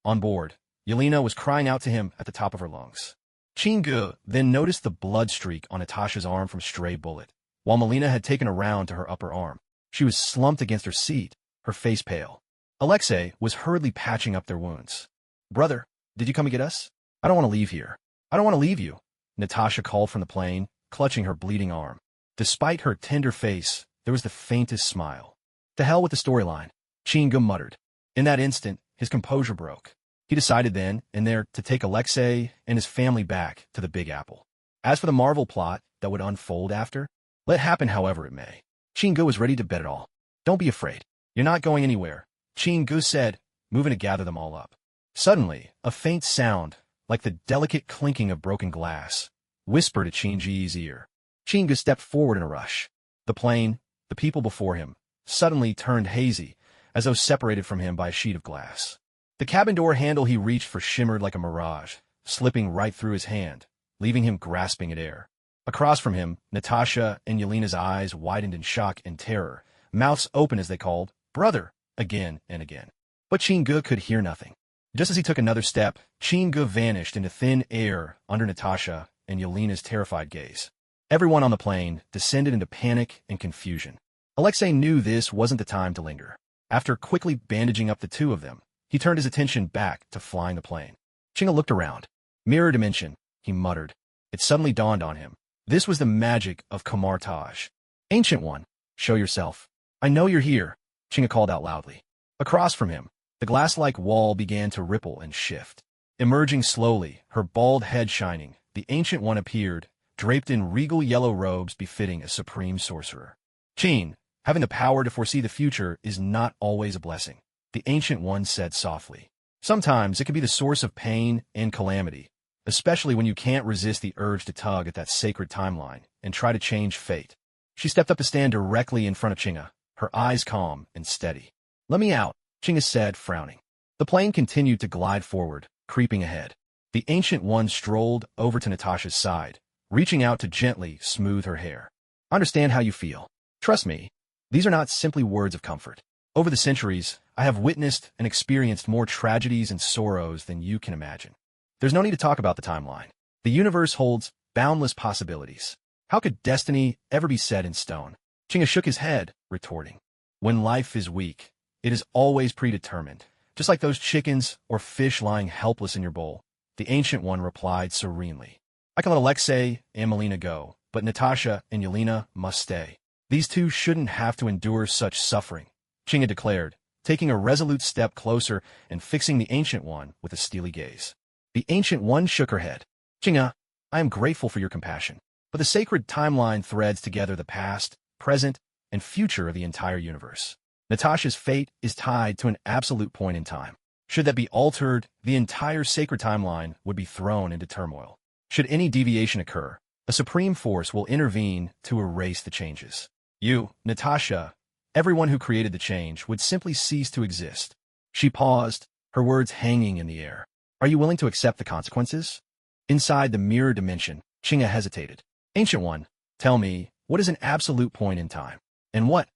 On board, Yelena was crying out to him at the top of her lungs. Chin-gu then noticed the blood streak on Natasha's arm from a stray bullet, while Melina had taken a round to her upper arm. She was slumped against her seat, her face pale. Alexei was hurriedly patching up their wounds. "Brother, did you come and get us? I don't want to leave here. I don't want to leave you," Natasha called from the plane, clutching her bleeding arm. Despite her tender face, there was the faintest smile. "To hell with the storyline," Chin-gu muttered. In that instant, his composure broke. He decided then and there to take Alexei and his family back to the Big Apple. As for the Marvel plot that would unfold after, let happen however it may, Chin-gu was ready to bet it all. "Don't be afraid. You're not going anywhere," Chin-gu said, moving to gather them all up. Suddenly, a faint sound, like the delicate clinking of broken glass, whispered at Chin-gu's ear. Chin-gu stepped forward in a rush. The plane, the people before him, suddenly turned hazy, as though separated from him by a sheet of glass. The cabin door handle he reached for shimmered like a mirage, slipping right through his hand, leaving him grasping at air. Across from him, Natasha and Yelena's eyes widened in shock and terror, mouths open as they called, "Brother!" again and again. But Chin-gu could hear nothing. Just as he took another step, Chin-gu vanished into thin air under Natasha and Yelena's terrified gaze. Everyone on the plane descended into panic and confusion. Alexei knew this wasn't the time to linger. After quickly bandaging up the 2 of them, he turned his attention back to flying the plane. Chin-gu looked around. "Mirror dimension," he muttered. It suddenly dawned on him. This was the magic of Kamar-Taj. "Ancient One, show yourself. I know you're here," Chin-gu called out loudly. Across from him, the glass-like wall began to ripple and shift. Emerging slowly, her bald head shining, the Ancient One appeared, draped in regal yellow robes befitting a supreme sorcerer. "Chin, having the power to foresee the future is not always a blessing," the Ancient One said softly. "Sometimes it can be the source of pain and calamity, especially when you can't resist the urge to tug at that sacred timeline and try to change fate." She stepped up to stand directly in front of Chin-gu, her eyes calm and steady. "Let me out," Chin-gu said, frowning. The plane continued to glide forward, creeping ahead. The Ancient One strolled over to Natasha's side, reaching out to gently smooth her hair. "I understand how you feel. Trust me, these are not simply words of comfort. Over the centuries, I have witnessed and experienced more tragedies and sorrows than you can imagine. There's no need to talk about the timeline. The universe holds boundless possibilities. How could destiny ever be set in stone? Chinga shook his head, retorting. When life is weak, it is always predetermined, just like those chickens or fish lying helpless in your bowl. The Ancient One replied serenely. I can let Alexei and Melina go, but Natasha and Yelena must stay. These two shouldn't have to endure such suffering, Chinga declared, taking a resolute step closer and fixing the Ancient One with a steely gaze. The Ancient One shook her head. Chinga, I am grateful for your compassion, but the sacred timeline threads together the past, present, and future of the entire universe. Natasha's fate is tied to an absolute point in time. Should that be altered, the entire sacred timeline would be thrown into turmoil. Should any deviation occur, a supreme force will intervene to erase the changes. You, Natasha, everyone who created the change would simply cease to exist. She paused, her words hanging in the air. Are you willing to accept the consequences? Inside the mirror dimension, Chinga hesitated. Ancient One, tell me, what is an absolute point in time? And what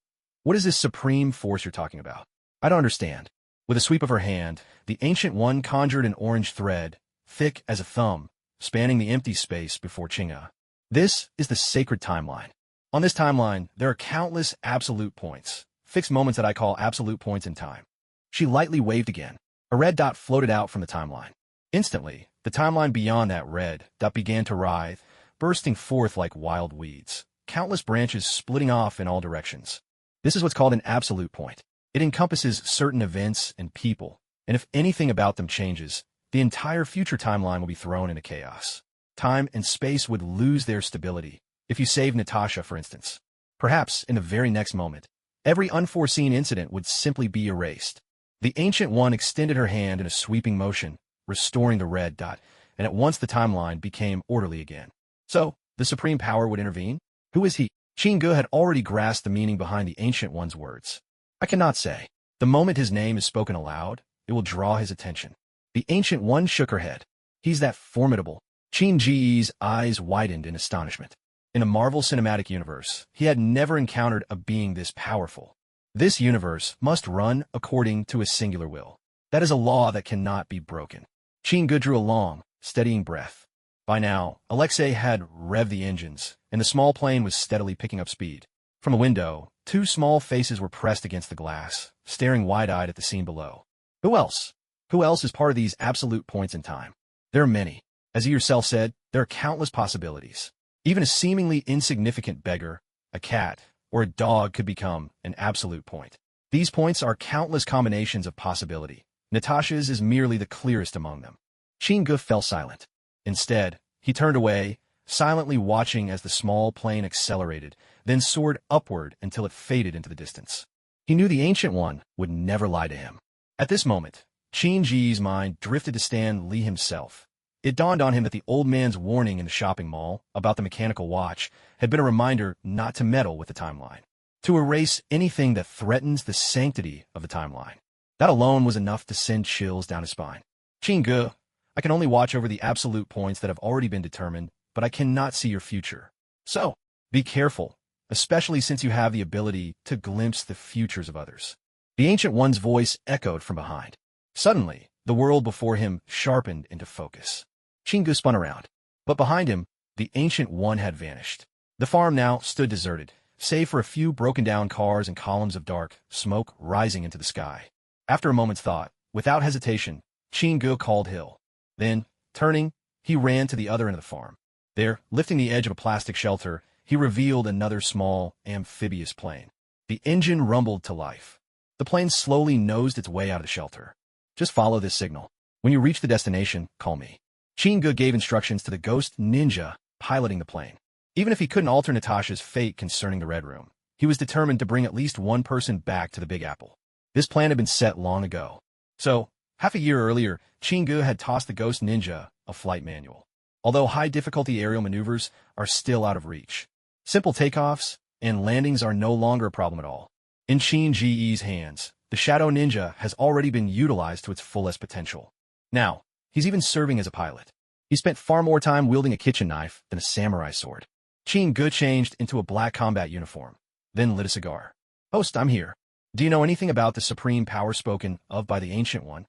is this supreme force you're talking about? I don't understand. With a sweep of her hand, the Ancient One conjured an orange thread, thick as a thumb, spanning the empty space before Chinga. This is the sacred timeline. On this timeline, there are countless absolute points, fixed moments that I call absolute points in time. She lightly waved again. A red dot floated out from the timeline. Instantly, the timeline beyond that red dot began to writhe, bursting forth like wild weeds, countless branches splitting off in all directions. This is what's called an absolute point. It encompasses certain events and people, and if anything about them changes, the entire future timeline will be thrown into chaos. Time and space would lose their stability. If you save Natasha, for instance, perhaps in the very next moment, every unforeseen incident would simply be erased. The Ancient One extended her hand in a sweeping motion, restoring the red dot, and at once the timeline became orderly again. So, the Supreme Power would intervene? Who is he? Chinga had already grasped the meaning behind the Ancient One's words. I cannot say. The moment his name is spoken aloud, it will draw his attention. The Ancient One shook her head. He's that formidable. Chingi's eyes widened in astonishment. In a Marvel Cinematic Universe, he had never encountered a being this powerful. This universe must run according to a singular will. That is a law that cannot be broken. Chinga drew a long, steadying breath. By now, Alexei had revved the engines, and the small plane was steadily picking up speed. From a window, two small faces were pressed against the glass, staring wide-eyed at the scene below. Who else? Who else is part of these absolute points in time? There are many. As you yourself said, there are countless possibilities. Even a seemingly insignificant beggar, a cat, or a dog could become an absolute point. These points are countless combinations of possibility. Natasha's is merely the clearest among them. Chinga fell silent. Instead, he turned away, silently watching as the small plane accelerated, then soared upward until it faded into the distance. He knew the Ancient One would never lie to him. At this moment, Chingi's mind drifted to Stan Lee himself. It dawned on him that the old man's warning in the shopping mall about the mechanical watch had been a reminder not to meddle with the timeline, to erase anything that threatens the sanctity of the timeline. That alone was enough to send chills down his spine. Chinga, I can only watch over the absolute points that have already been determined, but I cannot see your future. So, be careful, especially since you have the ability to glimpse the futures of others. The Ancient One's voice echoed from behind. Suddenly, the world before him sharpened into focus. Chinga spun around, but behind him, the Ancient One had vanished. The farm now stood deserted, save for a few broken-down cars and columns of dark smoke rising into the sky. After a moment's thought, without hesitation, Chinga called Hill. Then, turning, he ran to the other end of the farm. There, lifting the edge of a plastic shelter, he revealed another small, amphibious plane. The engine rumbled to life. The plane slowly nosed its way out of the shelter. Just follow this signal. When you reach the destination, call me. Chinga gave instructions to the ghost ninja piloting the plane. Even if he couldn't alter Natasha's fate concerning the Red Room, he was determined to bring at least one person back to the Big Apple. This plan had been set long ago. So, half a year earlier, Chinga had tossed the ghost ninja a flight manual. Although high-difficulty aerial maneuvers are still out of reach, simple takeoffs and landings are no longer a problem at all. In Chingi's hands, the Shadow Ninja has already been utilized to its fullest potential. Now, he's even serving as a pilot. He spent far more time wielding a kitchen knife than a samurai sword. Chinga changed into a black combat uniform, then lit a cigar. Host, I'm here. Do you know anything about the supreme power spoken of by the Ancient One?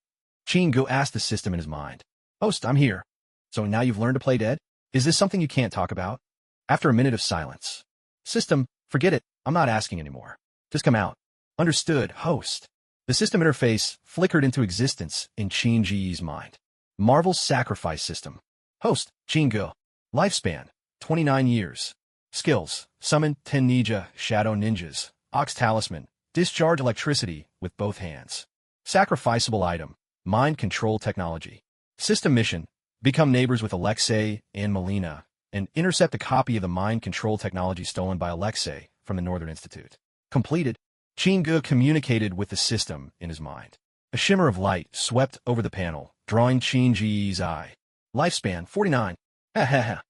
Chinga asked the system in his mind. Host, I'm here. So now you've learned to play dead? Is this something you can't talk about? After a minute of silence. System, forget it. I'm not asking anymore. Just come out. Understood, host. The system interface flickered into existence in Qin-Ji's mind. Marvel's sacrifice system. Host, Qin-Ge. Lifespan, 29 years. Skills, summon 10 ninja, shadow ninjas, ox talisman, discharge electricity with both hands. Sacrificable item, mind control technology. System mission, become neighbors with Alexei and Melina, and intercept a copy of the mind control technology stolen by Alexei from the Northern Institute. Completed. Qin-Ge communicated with the system in his mind. A shimmer of light swept over the panel, drawing Qin-Ji's eye. Lifespan, 49. Ha ha ha.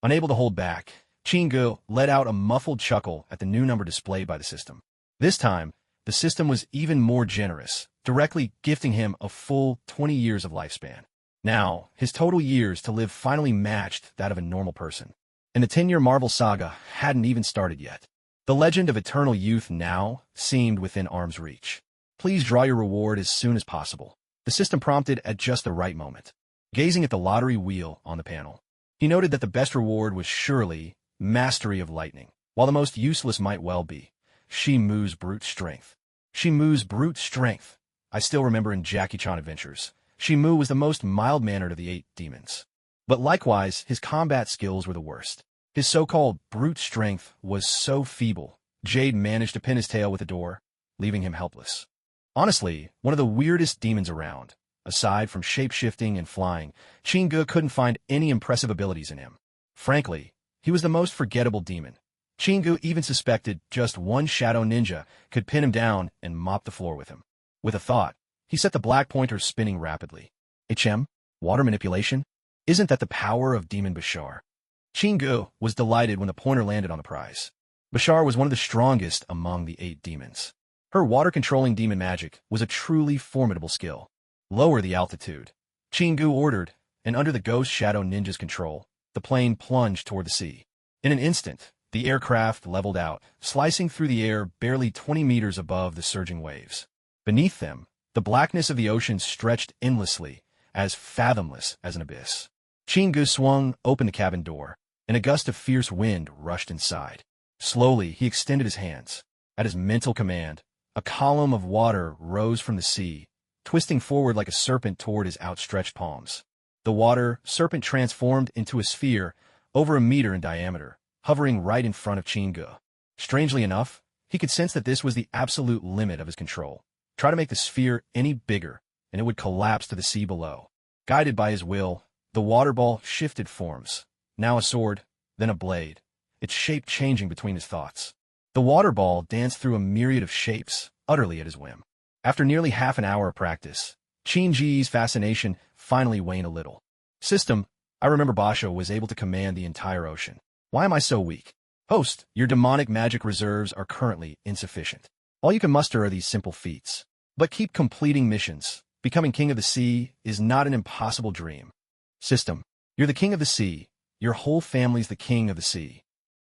Unable to hold back, Qin-Ge let out a muffled chuckle at the new number displayed by the system. This time, the system was even more generous, directly gifting him a full 20 years of lifespan. Now, his total years to live finally matched that of a normal person. And the 10-year Marvel saga hadn't even started yet. The legend of eternal youth now seemed within arm's reach. Please draw your reward as soon as possible. The system prompted at just the right moment. Gazing at the lottery wheel on the panel, he noted that the best reward was surely mastery of lightning, while the most useless might well be Shimu's brute strength. Shimu's brute strength. I still remember in Jackie Chan Adventures, Shimu was the most mild-mannered of the 8 demons. But likewise, his combat skills were the worst. His so-called brute strength was so feeble, Jade managed to pin his tail with a door, leaving him helpless. Honestly, one of the weirdest demons around. Aside from shape-shifting and flying, Qin-Ge couldn't find any impressive abilities in him. Frankly, he was the most forgettable demon. Qin-Ge even suspected just one shadow ninja could pin him down and mop the floor with him. With a thought, he set the black pointer spinning rapidly. Water manipulation? Isn't that the power of Demon Bashar? Qin-Ge was delighted when the pointer landed on the prize. Bashar was one of the strongest among the 8 demons. Her water-controlling demon magic was a truly formidable skill. Lower the altitude. Qin-Ge ordered, and under the ghost shadow ninja's control, the plane plunged toward the sea. In an instant, the aircraft leveled out, slicing through the air barely 20 meters above the surging waves. Beneath them, the blackness of the ocean stretched endlessly, as fathomless as an abyss. Qin-Ge swung open the cabin door, and a gust of fierce wind rushed inside. Slowly, he extended his hands. At his mental command, a column of water rose from the sea, twisting forward like a serpent toward his outstretched palms. The water serpent transformed into a sphere over a meter in diameter, hovering right in front of Qin-Ge. Strangely enough, he could sense that this was the absolute limit of his control. Try to make the sphere any bigger, and it would collapse to the sea below. Guided by his will, the water ball shifted forms, now a sword, then a blade, its shape changing between his thoughts. The water ball danced through a myriad of shapes, utterly at his whim. After nearly half an hour of practice, Qin-Ji's fascination finally waned a little. System, I remember Basho was able to command the entire ocean. Why am I so weak? Host, your demonic magic reserves are currently insufficient. All you can muster are these simple feats. But keep completing missions. Becoming king of the sea is not an impossible dream. System, you're the king of the sea. Your whole family's the king of the sea.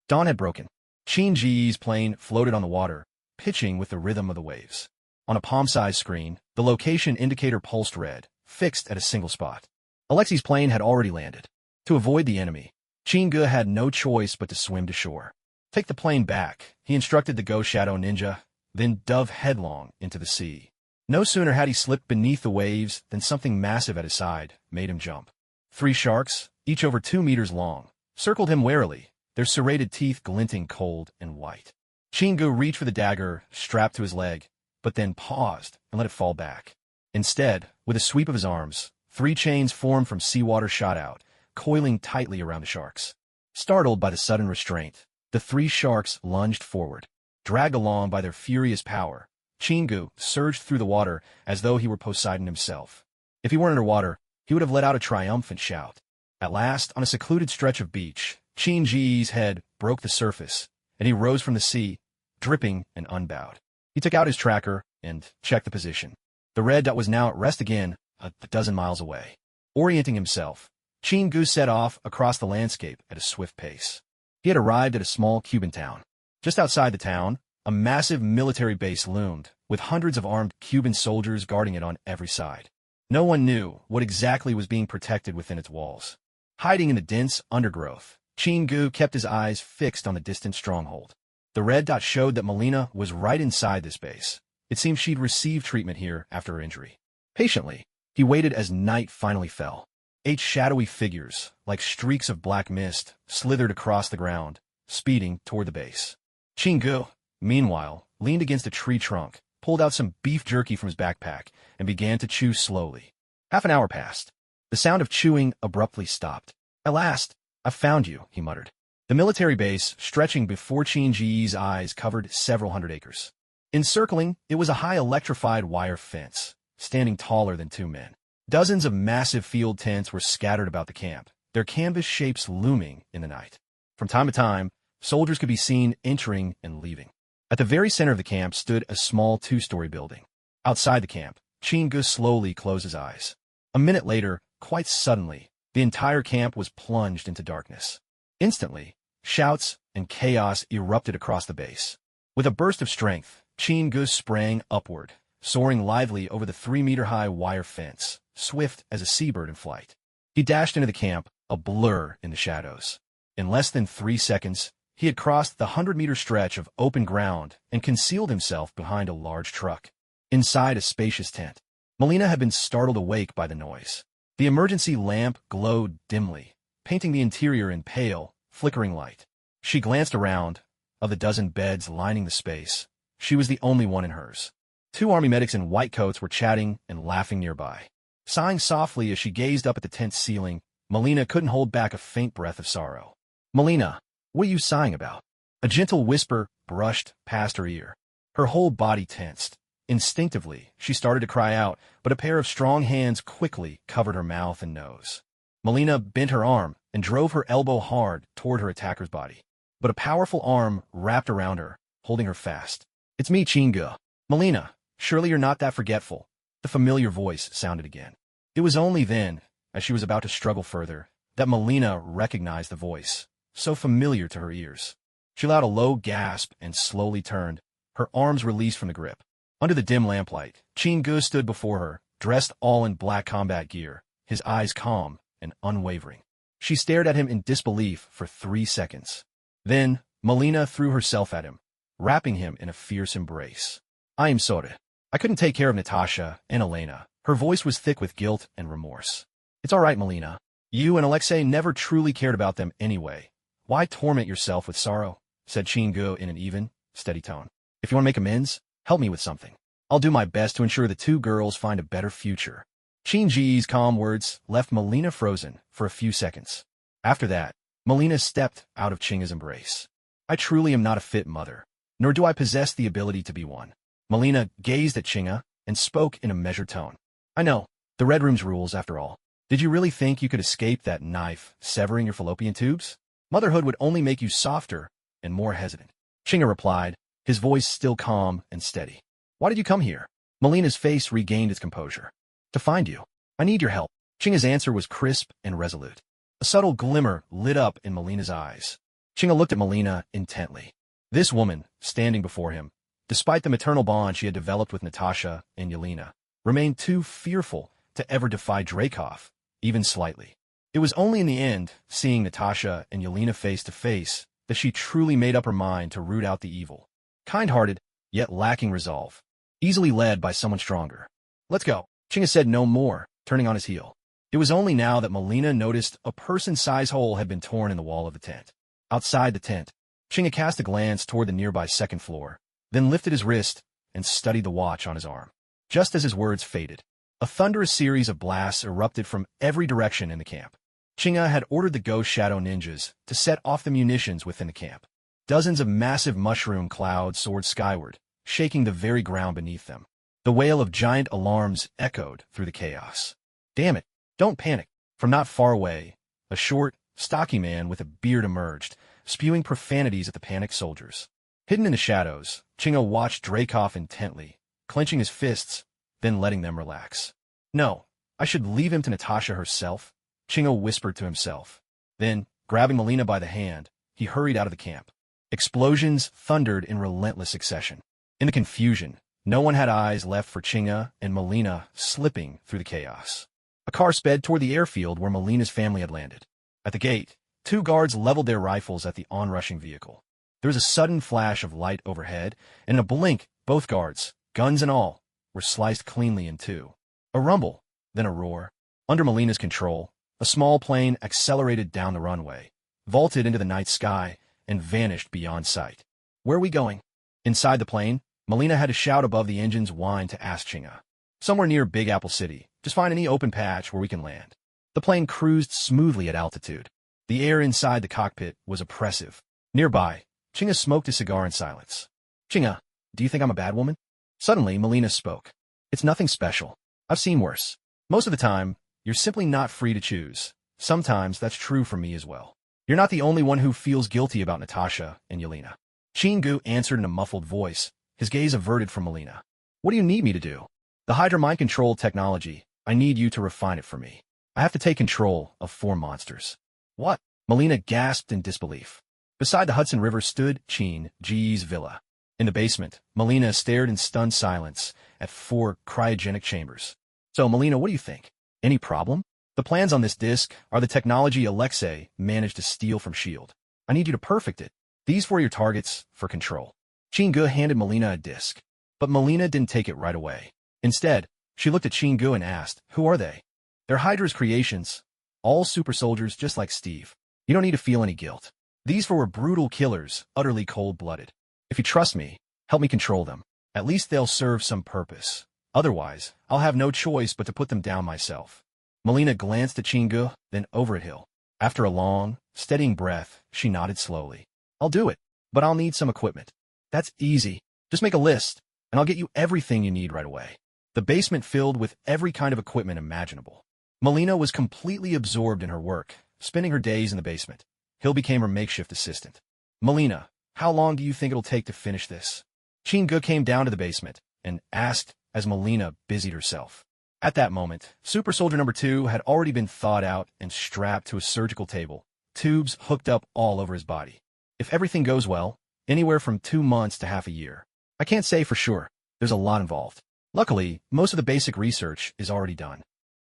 Dawn had broken. Qin-Ji's plane floated on the water, pitching with the rhythm of the waves. On a palm-sized screen, the location indicator pulsed red, fixed at a single spot. Alexei's plane had already landed. To avoid the enemy, Qin-Ge had no choice but to swim to shore. Take the plane back, he instructed the ghost shadow ninja, then dove headlong into the sea. No sooner had he slipped beneath the waves than something massive at his side made him jump. 3 sharks, each over 2 meters long, circled him warily, their serrated teeth glinting cold and white. Qin-Ge reached for the dagger strapped to his leg, but then paused and let it fall back. Instead, with a sweep of his arms, 3 chains formed from seawater shot out, coiling tightly around the sharks. Startled by the sudden restraint, the 3 sharks lunged forward. Dragged along by their furious power, Qin-Ge surged through the water as though he were Poseidon himself. If he weren't underwater, he would have let out a triumphant shout. At last, on a secluded stretch of beach, Qin-Ji's head broke the surface, and he rose from the sea, dripping and unbowed. He took out his tracker and checked the position. The red dot was now at rest again, a dozen miles away. Orienting himself, Qin-Ge set off across the landscape at a swift pace. He had arrived at a small Cuban town. Just outside the town, a massive military base loomed, with hundreds of armed Cuban soldiers guarding it on every side. No one knew what exactly was being protected within its walls. Hiding in the dense undergrowth, Chingu kept his eyes fixed on the distant stronghold. The red dot showed that Melina was right inside this base. It seemed she'd received treatment here after her injury. Patiently, he waited as night finally fell. 8 shadowy figures, like streaks of black mist, slithered across the ground, speeding toward the base. Chingu, meanwhile, leaned against a tree trunk, pulled out some beef jerky from his backpack, and began to chew slowly. Half an hour passed. The sound of chewing abruptly stopped. "At last, I've found you," he muttered. The military base, stretching before Chingu's eyes, covered several hundred acres. Encircling, it was a high electrified wire fence, standing taller than 2 men. Dozens of massive field tents were scattered about the camp, their canvas shapes looming in the night. From time to time, soldiers could be seen entering and leaving. At the very center of the camp stood a small 2-story building. Outside the camp, Chingu slowly closed his eyes. A minute later, quite suddenly, the entire camp was plunged into darkness. Instantly, shouts and chaos erupted across the base. With a burst of strength, Chingu sprang upward, soaring lively over the 3-meter-high wire fence, swift as a seabird in flight. He dashed into the camp, a blur in the shadows. In less than 3 seconds, he had crossed the 100-meter stretch of open ground and concealed himself behind a large truck. Inside a spacious tent, Melina had been startled awake by the noise. The emergency lamp glowed dimly, painting the interior in pale, flickering light. She glanced around. Of the dozen beds lining the space, she was the only one in hers. 2 army medics in white coats were chatting and laughing nearby. Sighing softly as she gazed up at the tent's ceiling, Melina couldn't hold back a faint breath of sorrow. "Melina, what are you sighing about?" A gentle whisper brushed past her ear. Her whole body tensed. Instinctively, she started to cry out, but a pair of strong hands quickly covered her mouth and nose. Melina bent her arm and drove her elbow hard toward her attacker's body. But a powerful arm wrapped around her, holding her fast. "It's me, Chingu." "Melina, surely you're not that forgetful." The familiar voice sounded again. It was only then, as she was about to struggle further, that Melina recognized the voice, so familiar to her ears. She allowed a low gasp and slowly turned, her arms released from the grip. Under the dim lamplight, Chingu stood before her, dressed all in black combat gear, his eyes calm and unwavering. She stared at him in disbelief for 3 seconds. Then, Melina threw herself at him, wrapping him in a fierce embrace. "I am sorry. I couldn't take care of Natasha and Elena." Her voice was thick with guilt and remorse. "It's all right, Melina. You and Alexei never truly cared about them anyway. Why torment yourself with sorrow?" said Chingu in an even, steady tone. "If you want to make amends, help me with something. I'll do my best to ensure the 2 girls find a better future." Chingu's calm words left Melina frozen for a few seconds. After that, Melina stepped out of Chingu's embrace. "I truly am not a fit mother, nor do I possess the ability to be one." Melina gazed at Chingu and spoke in a measured tone. "I know, the Red Room's rules after all. Did you really think you could escape that knife severing your fallopian tubes? Motherhood would only make you softer and more hesitant." Chingu replied, his voice still calm and steady. "Why did you come here?" Melina's face regained its composure. "To find you. I need your help." Chingu's answer was crisp and resolute. A subtle glimmer lit up in Melina's eyes. Chingu looked at Melina intently. This woman, standing before him, despite the maternal bond she had developed with Natasha and Yelena, remained too fearful to ever defy Dreykov, even slightly. It was only in the end, seeing Natasha and Yelena face to face, that she truly made up her mind to root out the evil. Kind-hearted, yet lacking resolve. Easily led by someone stronger. "Let's go." Chingu said no more, turning on his heel. It was only now that Melina noticed a person-size hole had been torn in the wall of the tent. Outside the tent, Chingu cast a glance toward the nearby second floor, then lifted his wrist and studied the watch on his arm. Just as his words faded, a thunderous series of blasts erupted from every direction in the camp. Chingu had ordered the Ghost Shadow ninjas to set off the munitions within the camp. Dozens of massive mushroom clouds soared skyward, shaking the very ground beneath them. The wail of giant alarms echoed through the chaos. "Damn it, don't panic." From not far away, a short, stocky man with a beard emerged, spewing profanities at the panicked soldiers. Hidden in the shadows, Chingu watched Dreykov intently, clenching his fists, then letting them relax. "No, I should leave him to Natasha herself," Chingu whispered to himself. Then, grabbing Melina by the hand, he hurried out of the camp. Explosions thundered in relentless succession. In the confusion, no one had eyes left for Chingu and Melina slipping through the chaos. A car sped toward the airfield where Melina's family had landed. At the gate, two guards leveled their rifles at the onrushing vehicle. There was a sudden flash of light overhead, and in a blink, both guards, guns and all, were sliced cleanly in two. A rumble, then a roar. Under Melina's control, a small plane accelerated down the runway, vaulted into the night sky, and vanished beyond sight. Where are we going? Inside the plane, Melina had to shout above the engine's whine to ask Chinga. Somewhere near Big Apple City. Just find any open patch where we can land. The plane cruised smoothly at altitude. The air inside the cockpit was oppressive. Nearby, Chinga smoked a cigar in silence. Chinga, do you think I'm a bad woman? Suddenly, Melina spoke. It's nothing special. I've seen worse. Most of the time, you're simply not free to choose. Sometimes that's true for me as well. You're not the only one who feels guilty about Natasha and Yelena. Chingu answered in a muffled voice, his gaze averted from Melina. What do you need me to do? The Hydra mind control technology. I need you to refine it for me. I have to take control of 4 monsters. What? Melina gasped in disbelief. Beside the Hudson River stood Chin G's villa. In the basement, Melina stared in stunned silence at 4 cryogenic chambers. So, Melina, what do you think? Any problem? The plans on this disk are the technology Alexei managed to steal from S.H.I.E.L.D. I need you to perfect it. These 4 are your targets for control. Chingu handed Melina a disk, but Melina didn't take it right away. Instead, she looked at Chingu and asked, who are they? They're Hydra's creations, all super soldiers just like Steve. You don't need to feel any guilt. These 4 were brutal killers, utterly cold-blooded. If you trust me, help me control them. At least they'll serve some purpose. Otherwise, I'll have no choice but to put them down myself. Melina glanced at Chingu, then over at Hill. After a long, steadying breath, she nodded slowly. I'll do it, but I'll need some equipment. That's easy. Just make a list, and I'll get you everything you need right away. The basement filled with every kind of equipment imaginable. Melina was completely absorbed in her work, spending her days in the basement. Hill became her makeshift assistant. Melina, how long do you think it'll take to finish this? Chingu came down to the basement and asked as Melina busied herself. At that moment, Super Soldier number 2 had already been thawed out and strapped to a surgical table, tubes hooked up all over his body. If everything goes well, anywhere from 2 months to half a year. I can't say for sure. There's a lot involved. Luckily, most of the basic research is already done.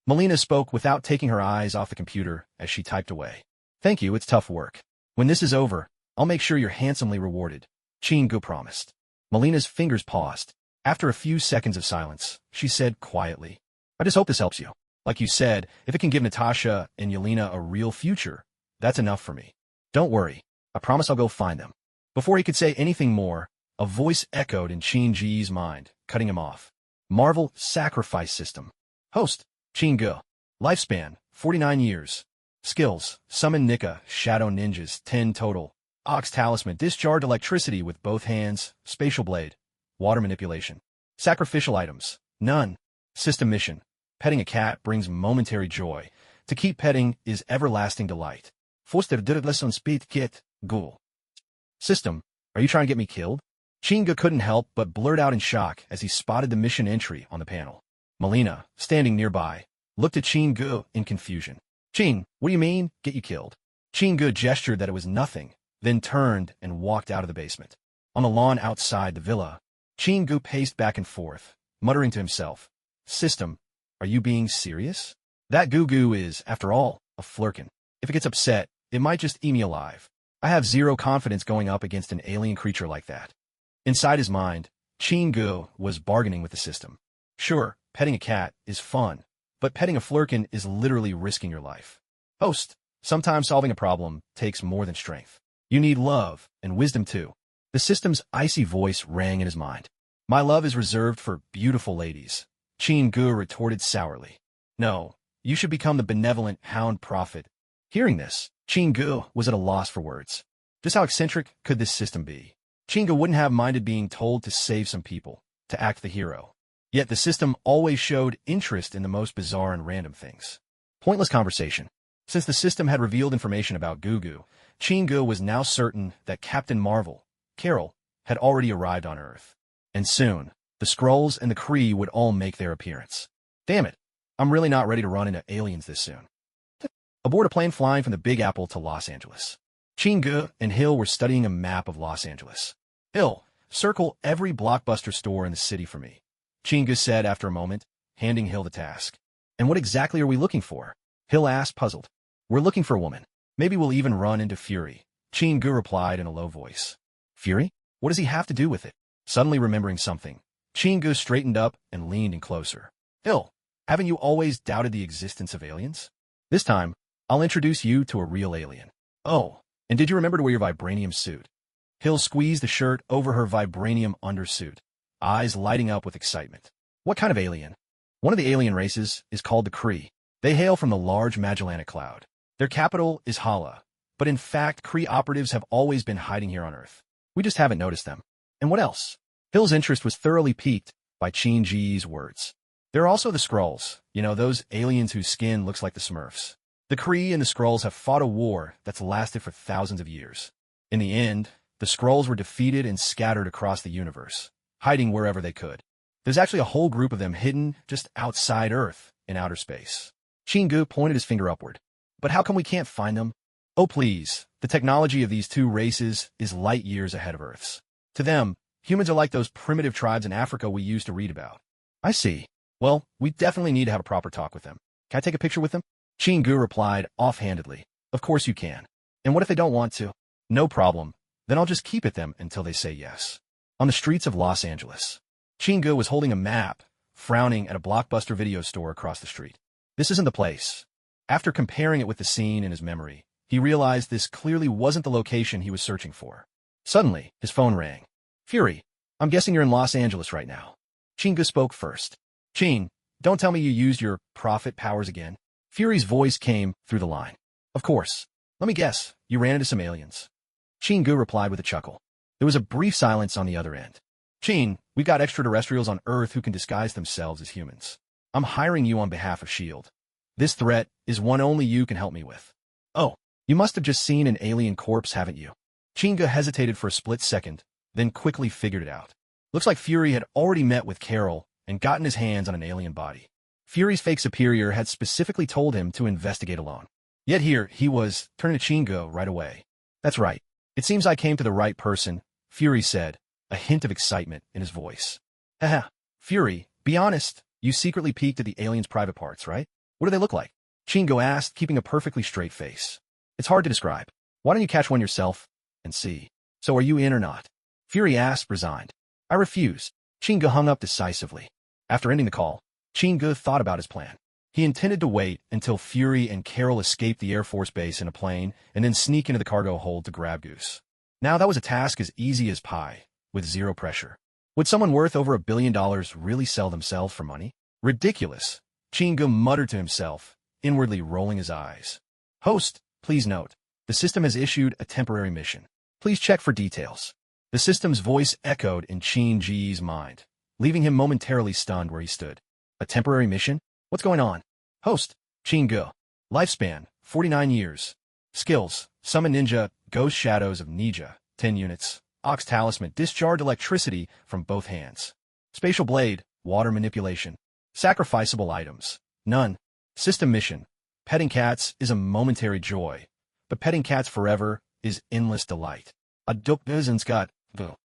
Melina spoke without taking her eyes off the computer as she typed away. Thank you, it's tough work. When this is over, I'll make sure you're handsomely rewarded. Chingu promised. Melina's fingers paused. After a few seconds of silence, she said quietly, I just hope this helps you. Like you said, if it can give Natasha and Yelena a real future, that's enough for me. Don't worry. I promise I'll go find them. Before he could say anything more, a voice echoed in Chin-Ji's mind, cutting him off. Marvel Sacrifice System. Host, Chin-Gu. Lifespan, 49 years. Skills, Summon Nika, Shadow Ninjas, 10 total. Ox Talisman, Discharge Electricity with both hands, Spatial Blade. Water Manipulation. Sacrificial items, none. System Mission. Petting a cat brings momentary joy. To keep petting is everlasting delight. Foster Dirtles Speed Kit, Ghoul. System, are you trying to get me killed? Chinga couldn't help but blurt out in shock as he spotted the mission entry on the panel. Melina, standing nearby, looked at Chingu in confusion. Chin, what do you mean, get you killed? Chingu gestured that it was nothing, then turned and walked out of the basement. On the lawn outside the villa, Chingu paced back and forth, muttering to himself, System, are you being serious? That goo-goo is, after all, a flurkin. If it gets upset, it might just eat me alive. I have zero confidence going up against an alien creature like that. Inside his mind, Chingu was bargaining with the system. Sure, petting a cat is fun, but petting a flurkin is literally risking your life. Host, sometimes solving a problem takes more than strength. You need love and wisdom too. The system's icy voice rang in his mind. My love is reserved for beautiful ladies. Chingu retorted sourly. No, you should become the benevolent hound prophet. Hearing this, Chingu was at a loss for words. Just how eccentric could this system be? Chingu wouldn't have minded being told to save some people, to act the hero. Yet the system always showed interest in the most bizarre and random things. Pointless conversation. Since the system had revealed information about Gugu, Chingu was now certain that Captain Marvel, Carol, had already arrived on Earth. And soon, the Skrulls and the Kree would all make their appearance. Damn it, I'm really not ready to run into aliens this soon. Aboard a plane flying from the Big Apple to Los Angeles. Chingu and Hill were studying a map of Los Angeles. Hill, circle every Blockbuster store in the city for me, Chingu said after a moment, handing Hill the task. And what exactly are we looking for? Hill asked, puzzled. We're looking for a woman. Maybe we'll even run into Fury. Chingu replied in a low voice. Fury? What does he have to do with it? Suddenly remembering something, Chingu straightened up and leaned in closer. Hill, haven't you always doubted the existence of aliens? This time, I'll introduce you to a real alien. Oh, and did you remember to wear your vibranium suit? Hill squeezed the shirt over her vibranium undersuit, eyes lighting up with excitement. What kind of alien? One of the alien races is called the Kree. They hail from the large Magellanic Cloud. Their capital is Hala, but in fact, Kree operatives have always been hiding here on Earth. We just haven't noticed them. And what else? Hill's interest was thoroughly piqued by Chin-Ji's words. There are also the Skrulls, those aliens whose skin looks like the Smurfs. The Kree and the Skrulls have fought a war that's lasted for thousands of years. In the end, the Skrulls were defeated and scattered across the universe, hiding wherever they could. There's actually a whole group of them hidden just outside Earth in outer space. Chingu pointed his finger upward. But how come we can't find them? Oh please, the technology of these two races is light years ahead of Earth's. To them, humans are like those primitive tribes in Africa we used to read about. I see. Well, we definitely need to have a proper talk with them. Can I take a picture with them? Chingu replied offhandedly. Of course you can. And what if they don't want to? No problem. Then I'll just keep at them until they say yes. On the streets of Los Angeles, Chingu was holding a map, frowning at a Blockbuster video store across the street. This isn't the place. After comparing it with the scene in his memory, he realized this clearly wasn't the location he was searching for. Suddenly, his phone rang. Fury, I'm guessing you're in Los Angeles right now. Chingu spoke first. Chin, don't tell me you used your prophet powers again. Fury's voice came through the line. Of course. Let me guess, you ran into some aliens. Chingu replied with a chuckle. There was a brief silence on the other end. Chin, we've got extraterrestrials on Earth who can disguise themselves as humans. I'm hiring you on behalf of S.H.I.E.L.D. This threat is one only you can help me with. Oh, you must have just seen an alien corpse, haven't you? Chingu hesitated for a split second, then quickly figured it out. Looks like Fury had already met with Carol and gotten his hands on an alien body. Fury's fake superior had specifically told him to investigate alone. Yet here he was, turning to Chingu right away. That's right. It seems I came to the right person, Fury said, a hint of excitement in his voice. Haha, Fury, be honest, you secretly peeked at the alien's private parts, right? What do they look like? Chingu asked, keeping a perfectly straight face. It's hard to describe. Why don't you catch one yourself and see? So are you in or not? Fury asked, resigned. I refuse. Chingu hung up decisively. After ending the call, Chingu thought about his plan. He intended to wait until Fury and Carol escaped the Air Force Base in a plane and then sneak into the cargo hold to grab Goose. Now that was a task as easy as pie, with zero pressure. Would someone worth over $1 billion really sell themselves for money? Ridiculous. Chingu muttered to himself, inwardly rolling his eyes. Host, please note, the system has issued a temporary mission. Please check for details. The system's voice echoed in Chin-Ji's mind, leaving him momentarily stunned where he stood. A temporary mission? What's going on? Host, Chingu. Lifespan, 49 years. Skills, Summon Ninja, Ghost Shadows of Ninja, 10 units. Ox Talisman, discharge electricity from both hands. Spatial Blade, water manipulation. Sacrificable items, none. System mission, petting cats is a momentary joy, but petting cats forever is endless delight.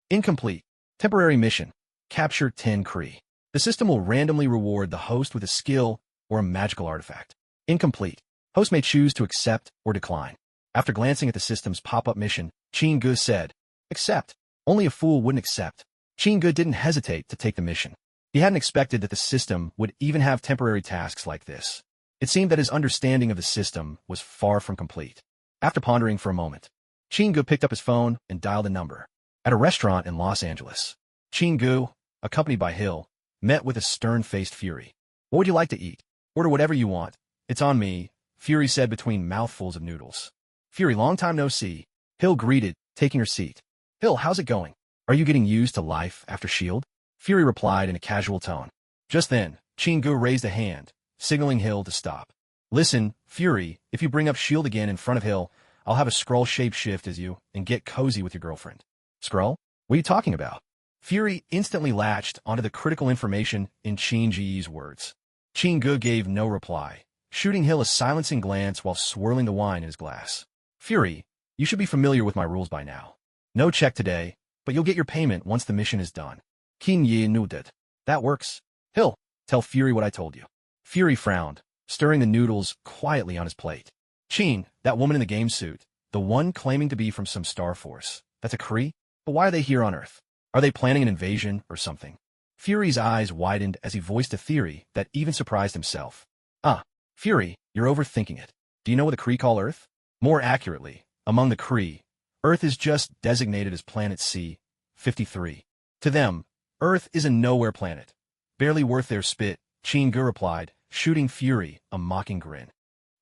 Incomplete. Temporary mission, capture 10 Kree. The system will randomly reward the host with a skill or a magical artifact. Incomplete. Host may choose to accept or decline. After glancing at the system's pop-up mission, Chingu said, accept. Only a fool wouldn't accept. Chingu didn't hesitate to take the mission. He hadn't expected that the system would even have temporary tasks like this. It seemed that his understanding of the system was far from complete. After pondering for a moment, Chingu picked up his phone and dialed a number. At a restaurant in Los Angeles, Chingu, accompanied by Hill, met with a stern-faced Fury. What would you like to eat? Order whatever you want. It's on me, Fury said between mouthfuls of noodles. Fury, long time no see. Hill greeted, taking her seat. Hill, how's it going? Are you getting used to life after S.H.I.E.L.D.? Fury replied in a casual tone. Just then, Chingu raised a hand, signaling Hill to stop. Listen, Fury, if you bring up S.H.I.E.L.D. again in front of Hill, I'll have a Skrull shape-shift as you and get cozy with your girlfriend. Skrull? What are you talking about? Fury instantly latched onto the critical information in Chin-Ji's words. Chingu gave no reply, shooting Hill a silencing glance while swirling the wine in his glass. Fury, you should be familiar with my rules by now. No check today, but you'll get your payment once the mission is done. Chin-Ji nodded. That works. Hill, tell Fury what I told you. Fury frowned, stirring the noodles quietly on his plate. Chin, that woman in the game suit, the one claiming to be from some star force. That's a Kree? But why are they here on Earth? Are they planning an invasion or something? Fury's eyes widened as he voiced a theory that even surprised himself. Ah, Fury, you're overthinking it. Do you know what the Kree call Earth? More accurately, among the Kree, Earth is just designated as Planet C-53. To them, Earth is a nowhere planet. Barely worth their spit, Chin-gu replied, shooting Fury a mocking grin.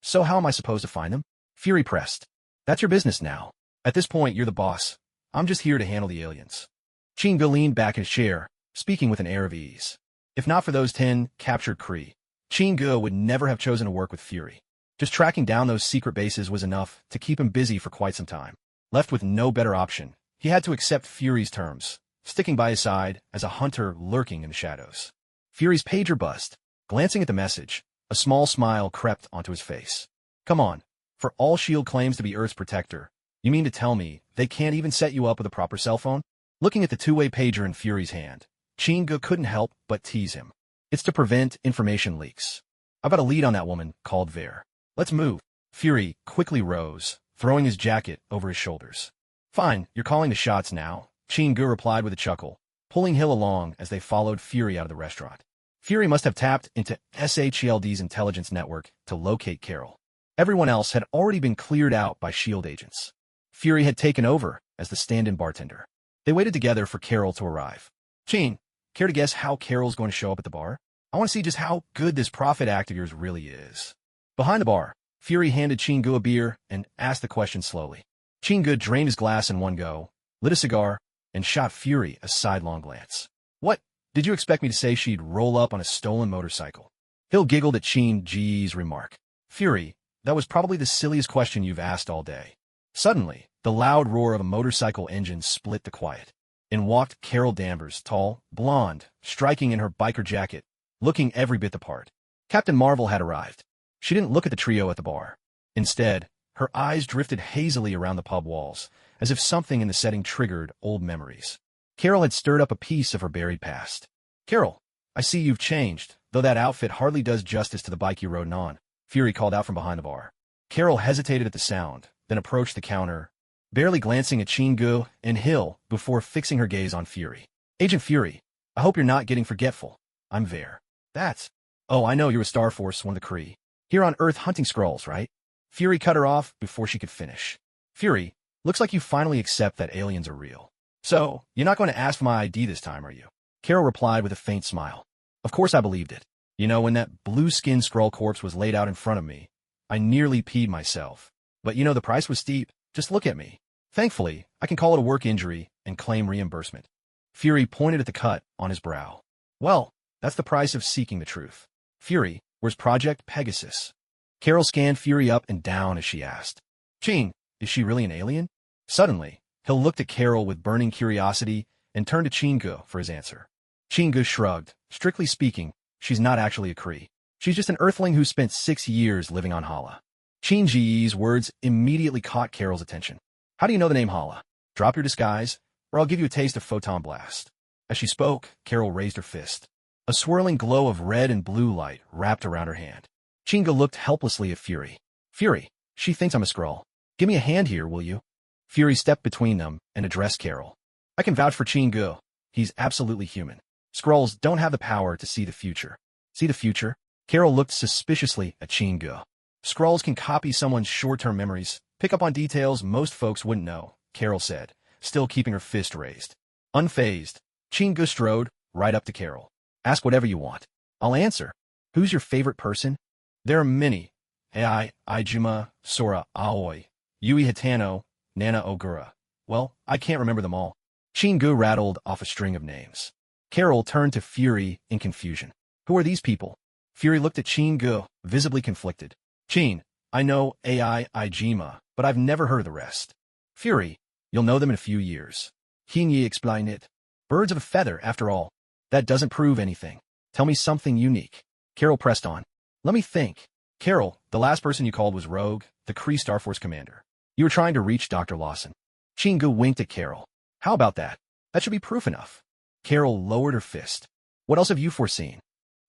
So how am I supposed to find them? Fury pressed. That's your business now. At this point, you're the boss. I'm just here to handle the aliens. Chin-gu leaned back in his chair, speaking with an air of ease. If not for those 10 captured Kree, Chin-gu would never have chosen to work with Fury. Just tracking down those secret bases was enough to keep him busy for quite some time. Left with no better option, he had to accept Fury's terms, sticking by his side as a hunter lurking in the shadows. Fury's pager buzzed. Glancing at the message, a small smile crept onto his face. Come on, for all S.H.I.E.L.D. claims to be Earth's protector, you mean to tell me they can't even set you up with a proper cell phone? Looking at the two-way pager in Fury's hand, Chin-gu couldn't help but tease him. It's to prevent information leaks. I've got a lead on that woman called Vare. Let's move. Fury quickly rose, throwing his jacket over his shoulders. Fine, you're calling the shots now, Chin-gu replied with a chuckle, pulling Hill along as they followed Fury out of the restaurant. Fury must have tapped into S.H.I.E.L.D.'s intelligence network to locate Carol. Everyone else had already been cleared out by S.H.I.E.L.D. agents. Fury had taken over as the stand-in bartender. They waited together for Carol to arrive. Chin, care to guess how Carol's going to show up at the bar? I want to see just how good this prophet act of yours really is. Behind the bar, Fury handed Chin-gu a beer and asked the question slowly. Chin-gu drained his glass in one go, lit a cigar, and shot Fury a sidelong glance. What? Did you expect me to say she'd roll up on a stolen motorcycle? Hill giggled at Chin-gu's remark. Fury, that was probably the silliest question you've asked all day. Suddenly, the loud roar of a motorcycle engine split the quiet. In walked Carol Danvers, tall, blonde, striking in her biker jacket, looking every bit the part. Captain Marvel had arrived. She didn't look at the trio at the bar. Instead, her eyes drifted hazily around the pub walls, as if something in the setting triggered old memories. Carol had stirred up a piece of her buried past. Carol, I see you've changed, though that outfit hardly does justice to the bike you rode on, Fury called out from behind the bar. Carol hesitated at the sound, then approached the counter, barely glancing at Chin-gu and Hill before fixing her gaze on Fury. Agent Fury, I hope you're not getting forgetful. I'm Vare. That's... Oh, I know you're a Star Force, one of the Kree. Here on Earth hunting Skrulls, right? Fury cut her off before she could finish. Fury, looks like you finally accept that aliens are real. So, you're not going to ask for my ID this time, are you? Carol replied with a faint smile. Of course I believed it. You know, when that blue-skinned Skrull corpse was laid out in front of me, I nearly peed myself. But you know, the price was steep. Just look at me. Thankfully, I can call it a work injury and claim reimbursement. Fury pointed at the cut on his brow. Well, that's the price of seeking the truth. Fury, where's Project Pegasus? Carol scanned Fury up and down as she asked. Chin, is she really an alien? Suddenly, Hill looked at Carol with burning curiosity and turned to Chin-gu for his answer. Chin-gu shrugged. Strictly speaking, she's not actually a Kree. She's just an Earthling who spent 6 years living on Hala. Chin-gu's words immediately caught Carol's attention. How do you know the name Hala? Drop your disguise, or I'll give you a taste of Photon Blast. As she spoke, Carol raised her fist. A swirling glow of red and blue light wrapped around her hand. Chin-gu looked helplessly at Fury. Fury, she thinks I'm a Skrull. Give me a hand here, will you? Fury stepped between them and addressed Carol. I can vouch for Chin-gu. He's absolutely human. Skrulls don't have the power to see the future. See the future? Carol looked suspiciously at Chin-gu. Skrulls can copy someone's short-term memories, pick up on details most folks wouldn't know, Carol said, still keeping her fist raised. Unfazed, Chin-gu strode right up to Carol. Ask whatever you want. I'll answer. Who's your favorite person? There are many. Ai, Ijima, Sora, Aoi, Yui Hitano, Nana Ogura. Well, I can't remember them all. Chin-gu rattled off a string of names. Carol turned to Fury in confusion. Who are these people? Fury looked at Chin-gu, visibly conflicted. Chin, I know Ai, Ijima, but I've never heard of the rest. Fury, you'll know them in a few years. Can ye explain it? Birds of a feather, after all. That doesn't prove anything. Tell me something unique. Carol pressed on. Let me think. Carol, the last person you called was Rogue, the Kree Star Force commander. You were trying to reach Dr. Lawson. Chin-gu winked at Carol. How about that? That should be proof enough. Carol lowered her fist. What else have you foreseen?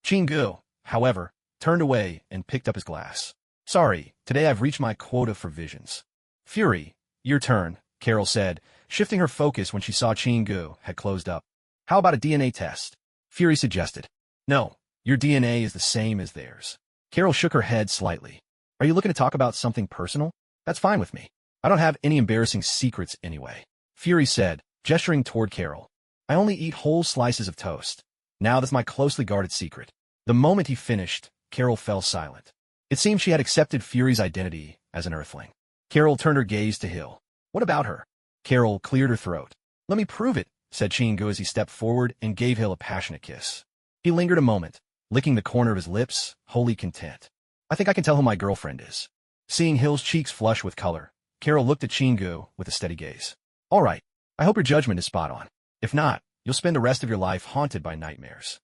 Chin-gu, however, turned away and picked up his glass. Sorry, today I've reached my quota for visions. Fury, your turn, Carol said, shifting her focus when she saw Chingu had closed up. How about a DNA test? Fury suggested. No, your DNA is the same as theirs. Carol shook her head slightly. Are you looking to talk about something personal? That's fine with me. I don't have any embarrassing secrets anyway. Fury said, gesturing toward Carol. I only eat whole slices of toast. Now that's my closely guarded secret. The moment he finished, Carol fell silent. It seemed she had accepted Fury's identity as an earthling. Carol turned her gaze to Hill. What about her? Carol cleared her throat. Let me prove it, said Chingu as he stepped forward and gave Hill a passionate kiss. He lingered a moment, licking the corner of his lips, wholly content. I think I can tell who my girlfriend is. Seeing Hill's cheeks flush with color, Carol looked at Chingu with a steady gaze. All right, I hope your judgment is spot on. If not, you'll spend the rest of your life haunted by nightmares.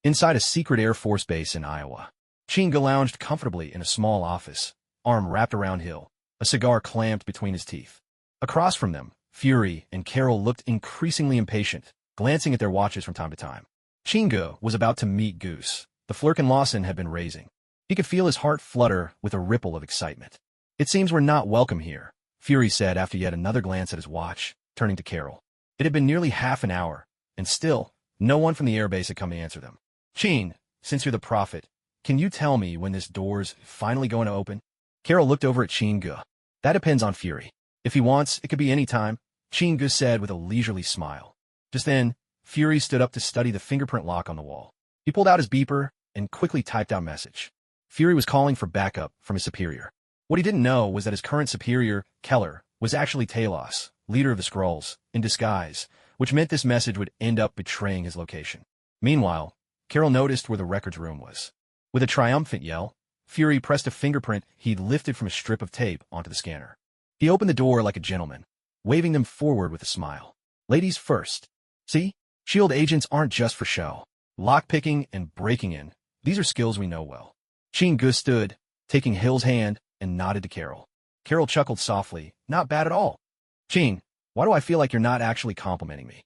Inside a secret Air Force base in Iowa, Chingu lounged comfortably in a small office, arm wrapped around Hill, a cigar clamped between his teeth. Across from them, Fury and Carol looked increasingly impatient, glancing at their watches from time to time. Chingu was about to meet Goose. The Flurkin Lawson had been raising. He could feel his heart flutter with a ripple of excitement. It seems we're not welcome here, Fury said after yet another glance at his watch, turning to Carol. It had been nearly half an hour, and still, no one from the airbase had come to answer them. Chin, since you're the prophet, can you tell me when this door's finally going to open? Carol looked over at Chingu. That depends on Fury. If he wants, it could be any time, Chingu said with a leisurely smile. Just then, Fury stood up to study the fingerprint lock on the wall. He pulled out his beeper and quickly typed out a message. Fury was calling for backup from his superior. What he didn't know was that his current superior, Keller, was actually Talos, leader of the Skrulls, in disguise, which meant this message would end up betraying his location. Meanwhile, Carol noticed where the records room was. With a triumphant yell, Fury pressed a fingerprint he'd lifted from a strip of tape onto the scanner. He opened the door like a gentleman, waving them forward with a smile. Ladies first. See? S.H.I.E.L.D. agents aren't just for show. Lockpicking and breaking in, these are skills we know well. Chingu stood, taking Hill's hand, and nodded to Carol. Carol chuckled softly. Not bad at all. Chin, why do I feel like you're not actually complimenting me?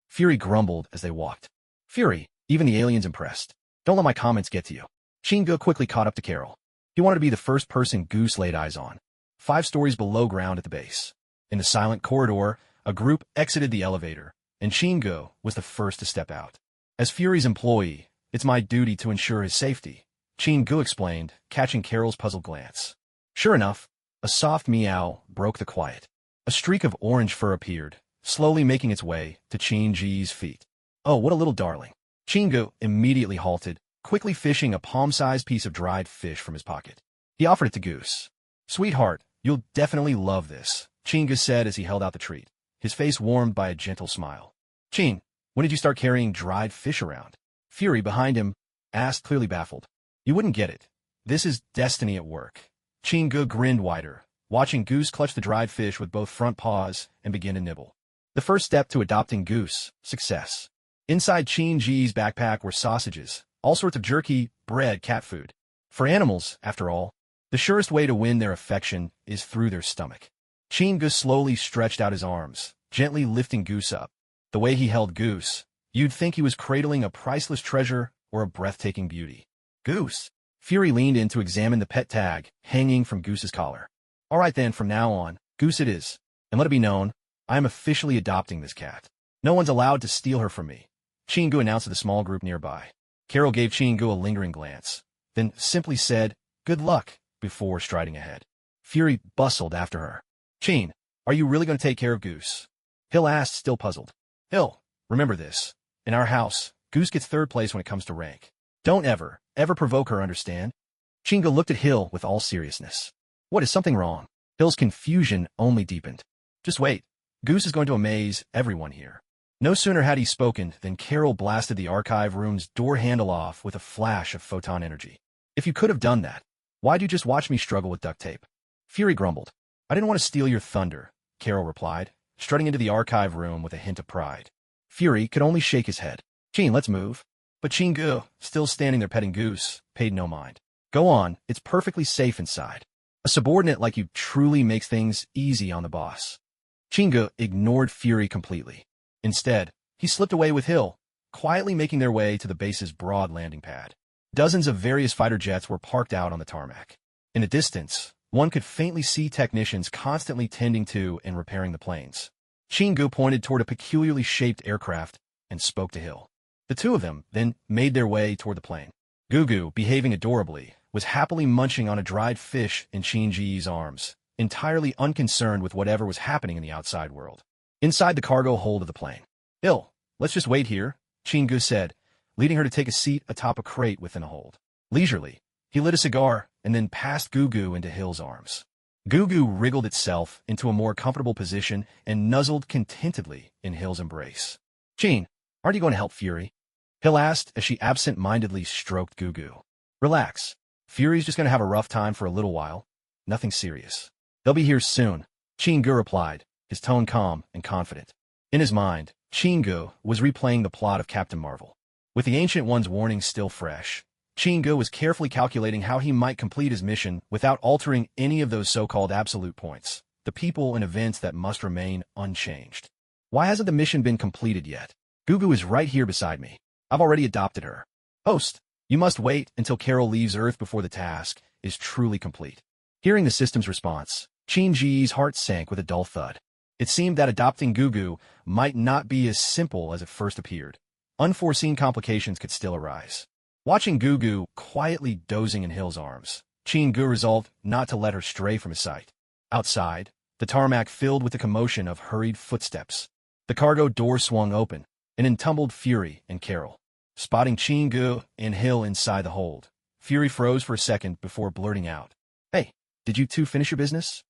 Fury grumbled as they walked. Fury, even the alien's impressed. Don't let my comments get to you. Chingu quickly caught up to Carol. He wanted to be the first person Goose laid eyes on. 5 stories below ground at the base. In the silent corridor, a group exited the elevator, and Chingu was the first to step out. As Fury's employee, it's my duty to ensure his safety, Chingu explained, catching Carol's puzzled glance. Sure enough, a soft meow broke the quiet. A streak of orange fur appeared, slowly making its way to Chingu's feet. Oh, what a little darling. Chingu immediately halted, quickly fishing a palm-sized piece of dried fish from his pocket. He offered it to Goose. Sweetheart, you'll definitely love this, Chingu said as he held out the treat, his face warmed by a gentle smile. Chin, when did you start carrying dried fish around? Fury, behind him, asked, clearly baffled. You wouldn't get it. This is destiny at work. Chingu grinned wider, watching Goose clutch the dried fish with both front paws and begin to nibble. The first step to adopting Goose, success. Inside Chingu's backpack were sausages, all sorts of jerky, bread, cat food. For animals, after all, the surest way to win their affection is through their stomach. Chingu slowly stretched out his arms, gently lifting Goose up. The way he held Goose, you'd think he was cradling a priceless treasure or a breathtaking beauty. Goose. Fury leaned in to examine the pet tag hanging from Goose's collar. All right then, from now on, Goose it is. And let it be known, I am officially adopting this cat. No one's allowed to steal her from me, Chingu announced to the small group nearby. Carol gave Chingu a lingering glance, then simply said, good luck, before striding ahead. Fury bustled after her. Chin, are you really going to take care of Goose? Hill asked, still puzzled. Hill, remember this. In our house, Goose gets 3rd place when it comes to rank. Don't ever provoke her, understand? Chingu looked at Hill with all seriousness. What, is something wrong? Hill's confusion only deepened. Just wait. Goose is going to amaze everyone here. No sooner had he spoken than Carol blasted the archive room's door handle off with a flash of photon energy. If you could have done that, why'd you just watch me struggle with duct tape? Fury grumbled. I didn't want to steal your thunder, Carol replied, strutting into the archive room with a hint of pride. Fury could only shake his head. Chin, let's move. But Chingu, still standing there petting Goose, paid no mind. Go on, it's perfectly safe inside. A subordinate like you truly makes things easy on the boss. Chingu ignored Fury completely. Instead, he slipped away with Hill, quietly making their way to the base's broad landing pad. Dozens of various fighter jets were parked out on the tarmac. In the distance, one could faintly see technicians constantly tending to and repairing the planes. Chingu pointed toward a peculiarly shaped aircraft and spoke to Hill. The two of them then made their way toward the plane. Gugu, behaving adorably, was happily munching on a dried fish in Chinji's arms, entirely unconcerned with whatever was happening in the outside world. Inside the cargo hold of the plane. Hill, let's just wait here, Chingu said, leading her to take a seat atop a crate within a hold. Leisurely, he lit a cigar and then passed Gugu into Hill's arms. Gugu wriggled itself into a more comfortable position and nuzzled contentedly in Hill's embrace. Chin, aren't you going to help Fury? Hill asked as she absent-mindedly stroked Gugu. Relax. Fury's just going to have a rough time for a little while. Nothing serious. They'll be here soon, Chingu replied, his tone calm and confident. In his mind, Chingu was replaying the plot of Captain Marvel. With the Ancient One's warning still fresh, Chingu was carefully calculating how he might complete his mission without altering any of those so-called absolute points, the people and events that must remain unchanged. Why hasn't the mission been completed yet? Gugu is right here beside me. I've already adopted her. Host, you must wait until Carol leaves Earth before the task is truly complete. Hearing the system's response, Chinji's heart sank with a dull thud. It seemed that adopting Gugu might not be as simple as it first appeared. Unforeseen complications could still arise. Watching Gugu quietly dozing in Hill's arms, Chingu resolved not to let her stray from his sight. Outside, the tarmac filled with the commotion of hurried footsteps. The cargo door swung open, and in tumbled Fury and Carol. Spotting Chingu and Hill inside the hold, Fury froze for a second before blurting out, Hey, did you two finish your business?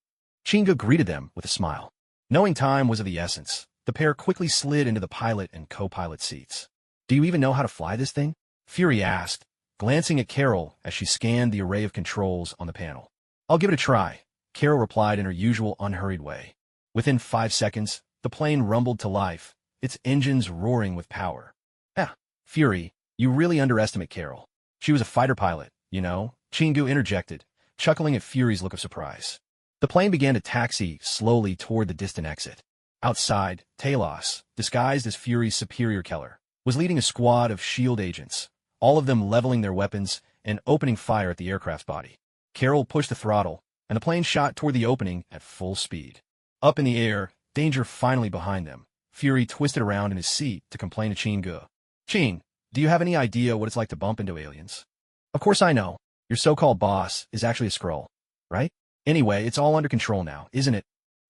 Chingu greeted them with a smile. Knowing time was of the essence, the pair quickly slid into the pilot and co-pilot seats. Do you even know how to fly this thing? Fury asked, glancing at Carol as she scanned the array of controls on the panel. I'll give it a try, Carol replied in her usual unhurried way. Within 5 seconds, the plane rumbled to life, its engines roaring with power. Fury, you really underestimate Carol. She was a fighter pilot, you know, Chingu interjected, chuckling at Fury's look of surprise. The plane began to taxi slowly toward the distant exit. Outside, Talos, disguised as Fury's superior Keller, was leading a squad of S.H.I.E.L.D. agents, all of them leveling their weapons and opening fire at the aircraft's body. Carol pushed the throttle, and the plane shot toward the opening at full speed. Up in the air, danger finally behind them, Fury twisted around in his seat to complain to Chingu. Chin, do you have any idea what it's like to bump into aliens? Of course I know. Your so-called boss is actually a Skrull, right? Anyway, it's all under control now, isn't it?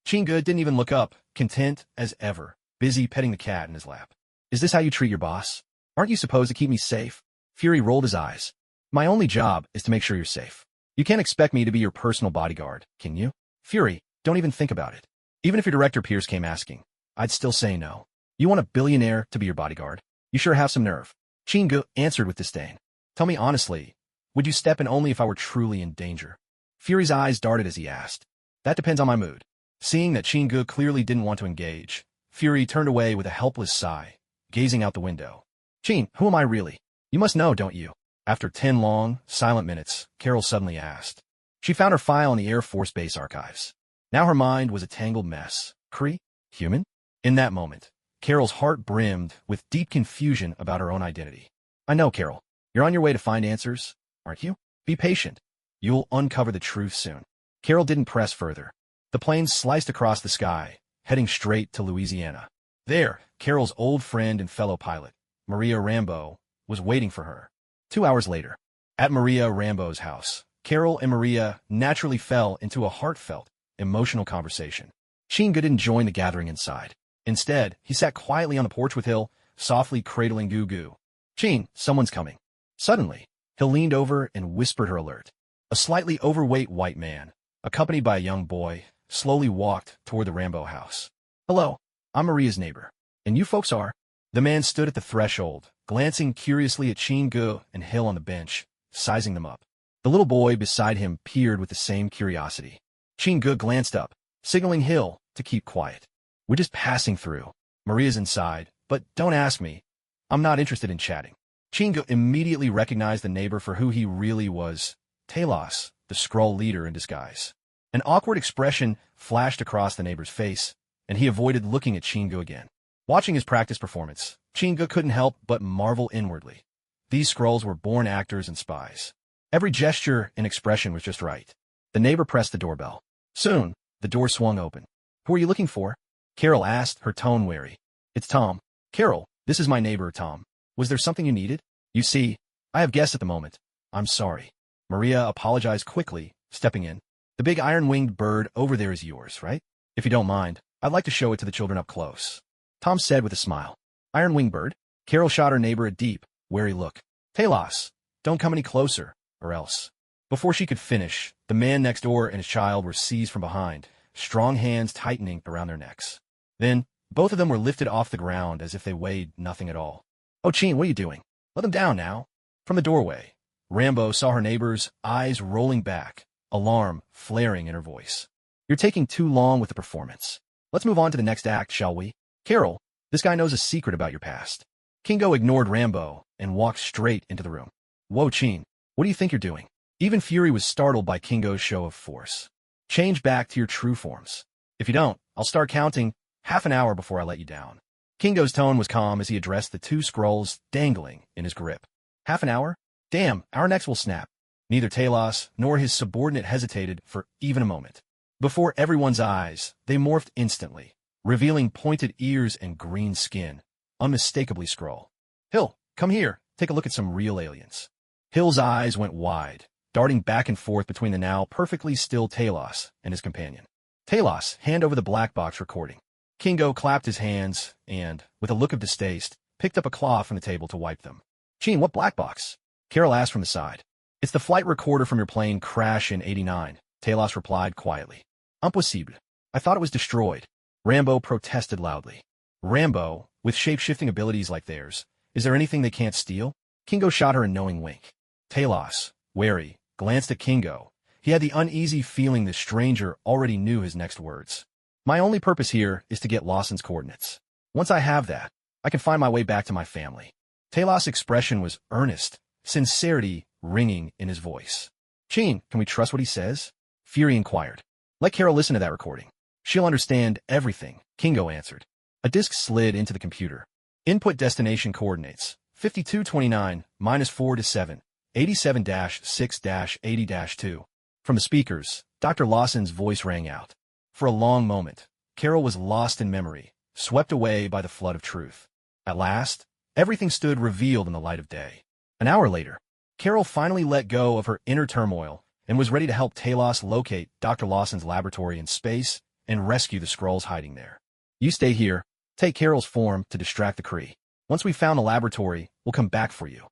Chingu didn't even look up, content as ever, busy petting the cat in his lap. Is this how you treat your boss? Aren't you supposed to keep me safe? Fury rolled his eyes. My only job is to make sure you're safe. You can't expect me to be your personal bodyguard, can you? Fury, don't even think about it. Even if your director Pierce came asking, I'd still say no. You want a billionaire to be your bodyguard? You sure have some nerve. Chingu answered with disdain. Tell me honestly, would you step in only if I were truly in danger? Fury's eyes darted as he asked. That depends on my mood. Seeing that Chingu clearly didn't want to engage, Fury turned away with a helpless sigh, gazing out the window. Chin, who am I really? You must know, don't you? After 10 long, silent minutes, Carol suddenly asked. She found her file in the Air Force Base archives. Now her mind was a tangled mess. Kree? Human? In that moment, Carol's heart brimmed with deep confusion about her own identity. I know, Carol. You're on your way to find answers, aren't you? Be patient. You'll uncover the truth soon. Carol didn't press further. The plane sliced across the sky, heading straight to Louisiana. There, Carol's old friend and fellow pilot, Maria Rambeau, was waiting for her. 2 hours later, at Maria Rambeau's house, Carol and Maria naturally fell into a heartfelt, emotional conversation. Chingu didn't join the gathering inside. Instead, he sat quietly on the porch with Hill, softly cradling Gugu. Chin, someone's coming. Suddenly, Hill leaned over and whispered her alert. A slightly overweight white man, accompanied by a young boy, slowly walked toward the Rambeau house. Hello, I'm Maria's neighbor. And you folks are? The man stood at the threshold, glancing curiously at Chingu and Hill on the bench, sizing them up. The little boy beside him peered with the same curiosity. Chingu glanced up, signaling Hill to keep quiet. We're just passing through. Maria's inside, but don't ask me. I'm not interested in chatting. Chingu immediately recognized the neighbor for who he really was, Talos, the Skrull leader in disguise. An awkward expression flashed across the neighbor's face, and he avoided looking at Chingu again. Watching his practice performance, Chingu couldn't help but marvel inwardly. These Skrulls were born actors and spies. Every gesture and expression was just right. The neighbor pressed the doorbell. Soon, the door swung open. Who are you looking for? Carol asked, her tone wary. It's Tom. Carol, this is my neighbor, Tom. Was there something you needed? You see, I have guests at the moment. I'm sorry. Maria apologized quickly, stepping in. The big iron-winged bird over there is yours, right? If you don't mind, I'd like to show it to the children up close. Tom said with a smile. Iron-winged bird? Carol shot her neighbor a deep, wary look. Talos, don't come any closer, or else. Before she could finish, the man next door and his child were seized from behind, strong hands tightening around their necks. Then, both of them were lifted off the ground as if they weighed nothing at all. Oh, Chin, what are you doing? Let them down now. From the doorway, Rambo saw her neighbor's eyes rolling back, alarm flaring in her voice. You're taking too long with the performance. Let's move on to the next act, shall we? Carol, this guy knows a secret about your past. Kingo ignored Rambo and walked straight into the room. Whoa, Chin, what do you think you're doing? Even Fury was startled by Kingo's show of force. Change back to your true forms. If you don't, I'll start counting half an hour before I let you down. Kingo's tone was calm as he addressed the two scrolls dangling in his grip. Half an hour? Damn, our necks will snap. Neither Talos nor his subordinate hesitated for even a moment. Before everyone's eyes, they morphed instantly, revealing pointed ears and green skin, unmistakably Skrull. Hill, come here, take a look at some real aliens. Hill's eyes went wide, darting back and forth between the now perfectly still Talos and his companion. Talos, hand over the black box recording. Kingo clapped his hands and, with a look of distaste, picked up a cloth from the table to wipe them. Chin, what black box? Carol asked from the side. It's the flight recorder from your plane crash in '89, Talos replied quietly. Impossible. I thought it was destroyed. Rambo protested loudly. Rambo, with shape-shifting abilities like theirs, is there anything they can't steal? Kingo shot her a knowing wink. Talos, wary, glanced at Kingo. He had the uneasy feeling the stranger already knew his next words. My only purpose here is to get Lawson's coordinates. Once I have that, I can find my way back to my family. Talos' expression was earnest, sincerity ringing in his voice. Chin, can we trust what he says? Fury inquired. Let Carol listen to that recording. She'll understand everything, Kingo answered. A disk slid into the computer. Input destination coordinates, 5229, -4 to 7, 87-6-80-2. From the speakers, Dr. Lawson's voice rang out. For a long moment, Carol was lost in memory, swept away by the flood of truth. At last, everything stood revealed in the light of day. An hour later, Carol finally let go of her inner turmoil and was ready to help Talos locate Dr. Lawson's laboratory in space and rescue the Skrulls hiding there. You stay here, take Carol's form to distract the Kree. Once we've found the laboratory, we'll come back for you.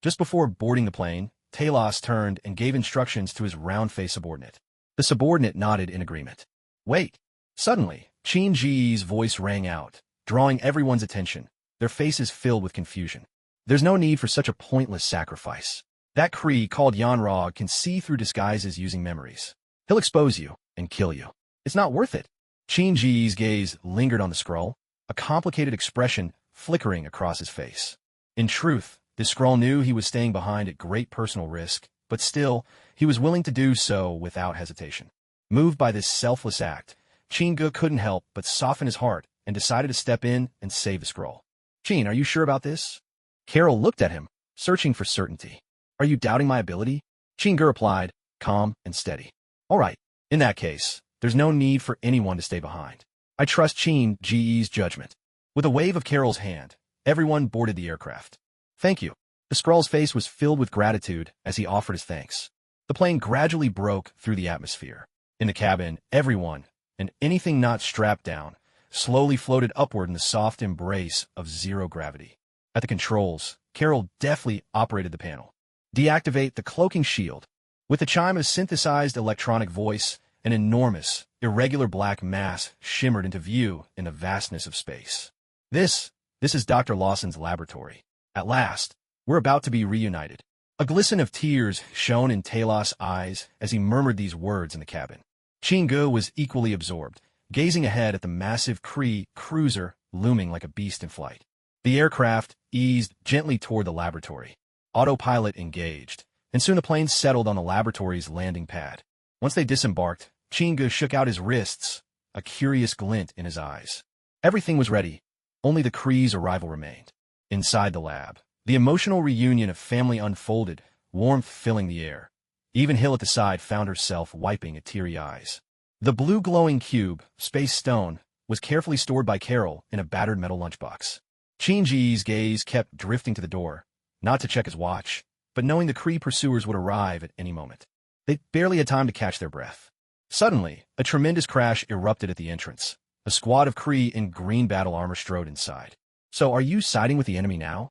Just before boarding the plane, Talos turned and gave instructions to his round-faced subordinate. The subordinate nodded in agreement. Wait. Suddenly, Chin Ji's voice rang out, drawing everyone's attention, their faces filled with confusion. There's no need for such a pointless sacrifice. That Kree called Yanrog can see through disguises using memories. He'll expose you and kill you. It's not worth it. Chin Ji's gaze lingered on the Skrull, a complicated expression flickering across his face. In truth, this Skrull knew he was staying behind at great personal risk, but still, he was willing to do so without hesitation. Moved by this selfless act, Chin-gu couldn't help but soften his heart and decided to step in and save the Skrull. Chin, are you sure about this? Carol looked at him, searching for certainty. Are you doubting my ability? Chin-gu replied, calm and steady. All right, in that case, there's no need for anyone to stay behind. I trust Chin Ji's judgment. With a wave of Carol's hand, everyone boarded the aircraft. Thank you. The Skrull's face was filled with gratitude as he offered his thanks. The plane gradually broke through the atmosphere. In the cabin, everyone, and anything not strapped down, slowly floated upward in the soft embrace of zero gravity. At the controls, Carol deftly operated the panel. Deactivate the cloaking shield. With the chime of synthesized electronic voice, an enormous, irregular black mass shimmered into view in the vastness of space. This is Dr. Lawson's laboratory. At last, we're about to be reunited. A glisten of tears shone in Talos' eyes as he murmured these words in the cabin. Chin-gu was equally absorbed, gazing ahead at the massive Kree cruiser looming like a beast in flight. The aircraft eased gently toward the laboratory. Autopilot engaged, and soon the plane settled on the laboratory's landing pad. Once they disembarked, Chin-gu shook out his wrists, a curious glint in his eyes. Everything was ready. Only the Kree's arrival remained. Inside the lab, the emotional reunion of family unfolded, warmth filling the air. Even Hill at the side found herself wiping at teary eyes. The blue glowing cube, Space Stone, was carefully stored by Carol in a battered metal lunchbox. Shinji's gaze kept drifting to the door, not to check his watch, but knowing the Kree pursuers would arrive at any moment. They barely had time to catch their breath. Suddenly, a tremendous crash erupted at the entrance. A squad of Kree in green battle armor strode inside. So are you siding with the enemy now?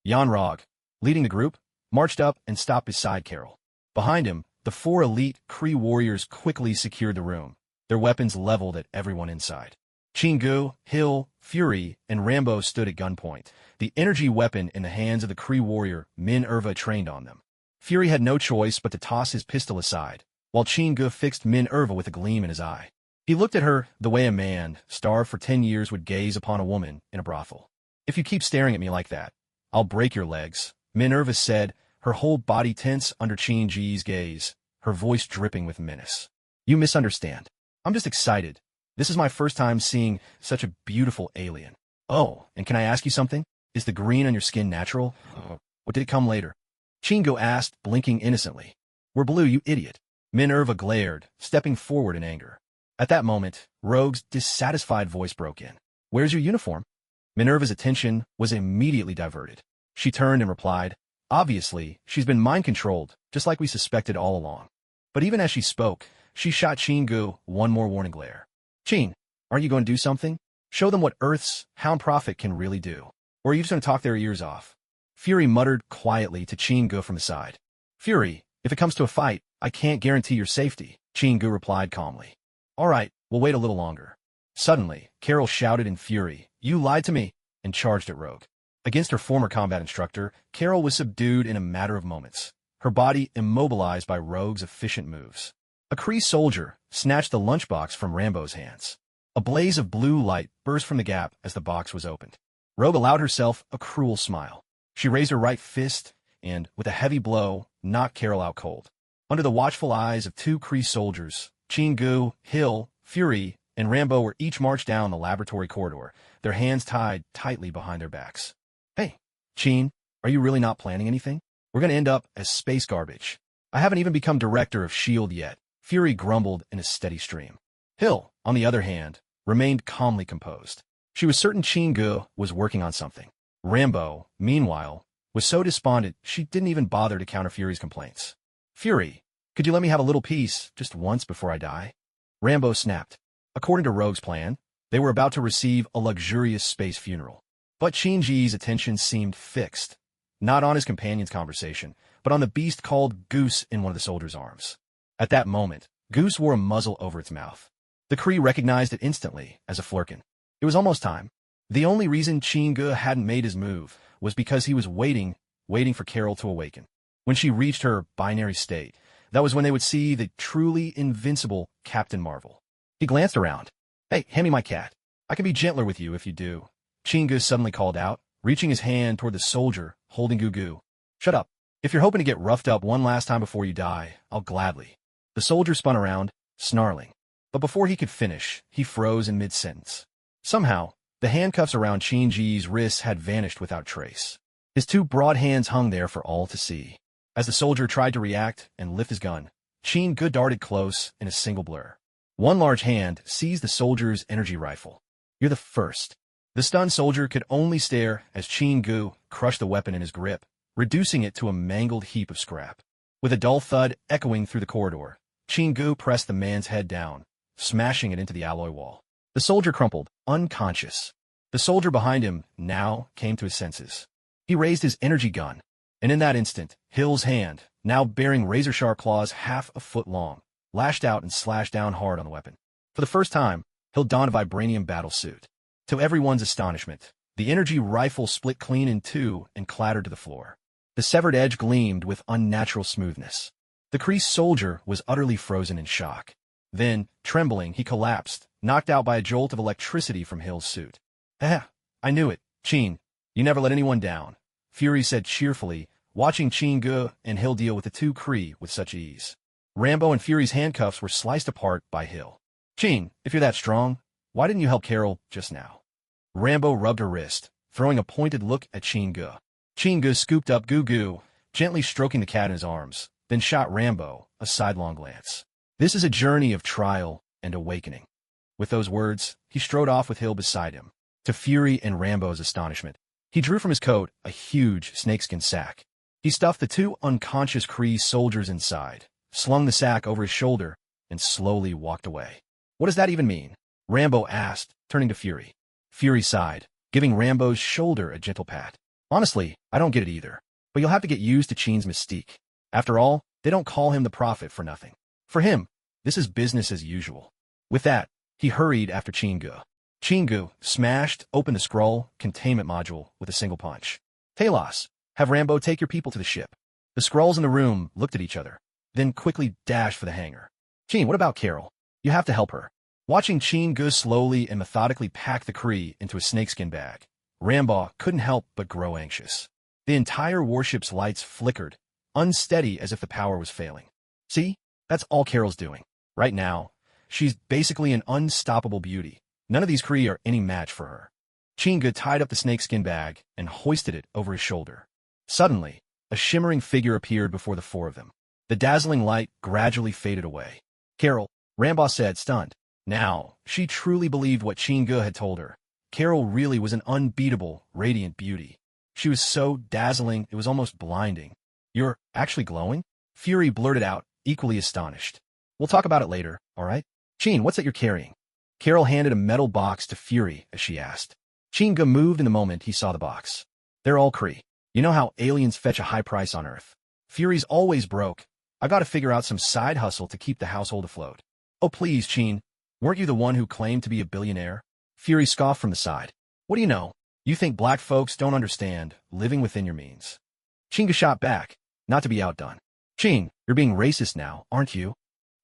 Jan Rog, leading the group, marched up and stopped beside Carol. Behind him, the 4 elite Kree warriors quickly secured the room, their weapons leveled at everyone inside. Chingu, Hill, Fury, and Rambo stood at gunpoint, the energy weapon in the hands of the Kree warrior Min-Erva trained on them. Fury had no choice but to toss his pistol aside, while Chingu fixed Min-Erva with a gleam in his eye. He looked at her the way a man, starved for 10 years, would gaze upon a woman in a brothel. If you keep staring at me like that, I'll break your legs, Min-Erva said, her whole body tense under Shinji's gaze, her voice dripping with menace. You misunderstand. I'm just excited. This is my first time seeing such a beautiful alien. Oh, and can I ask you something? Is the green on your skin natural? Or did it come later? Chingu asked, blinking innocently. We're blue, you idiot. Min-Erva glared, stepping forward in anger. At that moment, Rogue's dissatisfied voice broke in. Where's your uniform? Min-Erva's attention was immediately diverted. She turned and replied, obviously, she's been mind-controlled, just like we suspected all along. But even as she spoke, she shot Chingu one more warning glare. Chin, aren't you going to do something? Show them what Earth's Hound Prophet can really do. Or are you just going to talk their ears off? Fury muttered quietly to Chingu from the side. Fury, if it comes to a fight, I can't guarantee your safety, Chingu replied calmly. All right, we'll wait a little longer. Suddenly, Carol shouted in fury, you lied to me, and charged at Rogue. Against her former combat instructor, Carol was subdued in a matter of moments, her body immobilized by Rogue's efficient moves. A Kree soldier snatched the lunchbox from Rambo's hands. A blaze of blue light burst from the gap as the box was opened. Rogue allowed herself a cruel smile. She raised her right fist and, with a heavy blow, knocked Carol out cold. Under the watchful eyes of 2 Kree soldiers, Chingu, Hill, Fury, and Rambo were each marched down the laboratory corridor, their hands tied tightly behind their backs. Hey, Chin, are you really not planning anything? We're going to end up as space garbage. I haven't even become director of S.H.I.E.L.D. yet, Fury grumbled in a steady stream. Hill, on the other hand, remained calmly composed. She was certain Chingu was working on something. Rambo, meanwhile, was so despondent she didn't even bother to counter Fury's complaints. Fury, could you let me have a little peace just once before I die? Rambo snapped. According to Rogue's plan, they were about to receive a luxurious space funeral. But Shinji's attention seemed fixed, not on his companion's conversation, but on the beast called Goose in one of the soldiers' arms. At that moment, Goose wore a muzzle over its mouth. The Kree recognized it instantly as a flurkin. It was almost time. The only reason Chingu hadn't made his move was because he was waiting for Carol to awaken. When she reached her binary state, that was when they would see the truly invincible Captain Marvel. He glanced around. Hey, hand me my cat. I can be gentler with you if you do. Chingu suddenly called out, reaching his hand toward the soldier holding Gugu. Shut up. If you're hoping to get roughed up one last time before you die, I'll gladly. The soldier spun around, snarling. But before he could finish, he froze in mid-sentence. Somehow, the handcuffs around Shinji's wrists had vanished without trace. His 2 broad hands hung there for all to see. As the soldier tried to react and lift his gun, Chingu darted close in a single blur. One large hand seized the soldier's energy rifle. You're the first. The stunned soldier could only stare as Chingu crushed the weapon in his grip, reducing it to a mangled heap of scrap. With a dull thud echoing through the corridor, Chingu pressed the man's head down, smashing it into the alloy wall. The soldier crumpled, unconscious. The soldier behind him now came to his senses. He raised his energy gun, and in that instant, Hill's hand, now bearing razor-sharp claws half a foot long, lashed out and slashed down hard on the weapon. For the first time, Hill donned a vibranium battle suit. To everyone's astonishment, the energy rifle split clean in 2 and clattered to the floor. The severed edge gleamed with unnatural smoothness. The Kree soldier was utterly frozen in shock. Then, trembling, he collapsed, knocked out by a jolt of electricity from Hill's suit. I knew it, Chin. You never let anyone down, Fury said cheerfully, watching Chingu and Hill deal with the 2 Kree with such ease. Rambo and Fury's handcuffs were sliced apart by Hill. Chin, if you're that strong, why didn't you help Carol just now? Rambo rubbed her wrist, throwing a pointed look at Chingu. Chingu scooped up Gugu, gently stroking the cat in his arms, then shot Rambo a sidelong glance. This is a journey of trial and awakening. With those words, he strode off with Hill beside him. To Fury and Rambo's astonishment, he drew from his coat a huge snakeskin sack. He stuffed the two unconscious Kree soldiers inside, slung the sack over his shoulder, and slowly walked away. What does that even mean? Rambo asked, turning to Fury. Fury sighed, giving Rambo's shoulder a gentle pat. Honestly, I don't get it either, but you'll have to get used to Chin's mystique. After all, they don't call him the Prophet for nothing. For him, this is business as usual. With that, he hurried after Chingu. Chingu smashed open the scroll containment module with a single punch. Talos, have Rambo take your people to the ship. The Skrulls in the room looked at each other, then quickly dashed for the hangar. Chin, what about Carol? You have to help her. Watching Chingu slowly and methodically pack the Kree into a snakeskin bag, Rambo couldn't help but grow anxious. The entire warship's lights flickered, unsteady as if the power was failing. See? That's all Carol's doing. Right now, she's basically an unstoppable beauty. None of these Kree are any match for her. Chingu tied up the snakeskin bag and hoisted it over his shoulder. Suddenly, a shimmering figure appeared before the four of them. The dazzling light gradually faded away. Carol, Rambo said, stunned. Now, she truly believed what Chingu had told her. Carol really was an unbeatable, radiant beauty. She was so dazzling, it was almost blinding. You're actually glowing? Fury blurted out, equally astonished. We'll talk about it later, all right? Chin, what's that you're carrying? Carol handed a metal box to Fury as she asked. Chingu moved in the moment he saw the box. They're all Kree. You know how aliens fetch a high price on Earth. Fury's always broke. I gotta figure out some side hustle to keep the household afloat. Oh please, Chin. Weren't you the one who claimed to be a billionaire? Fury scoffed from the side. What do you know? You think black folks don't understand living within your means. Chingu shot back, not to be outdone. Chin, you're being racist now, aren't you?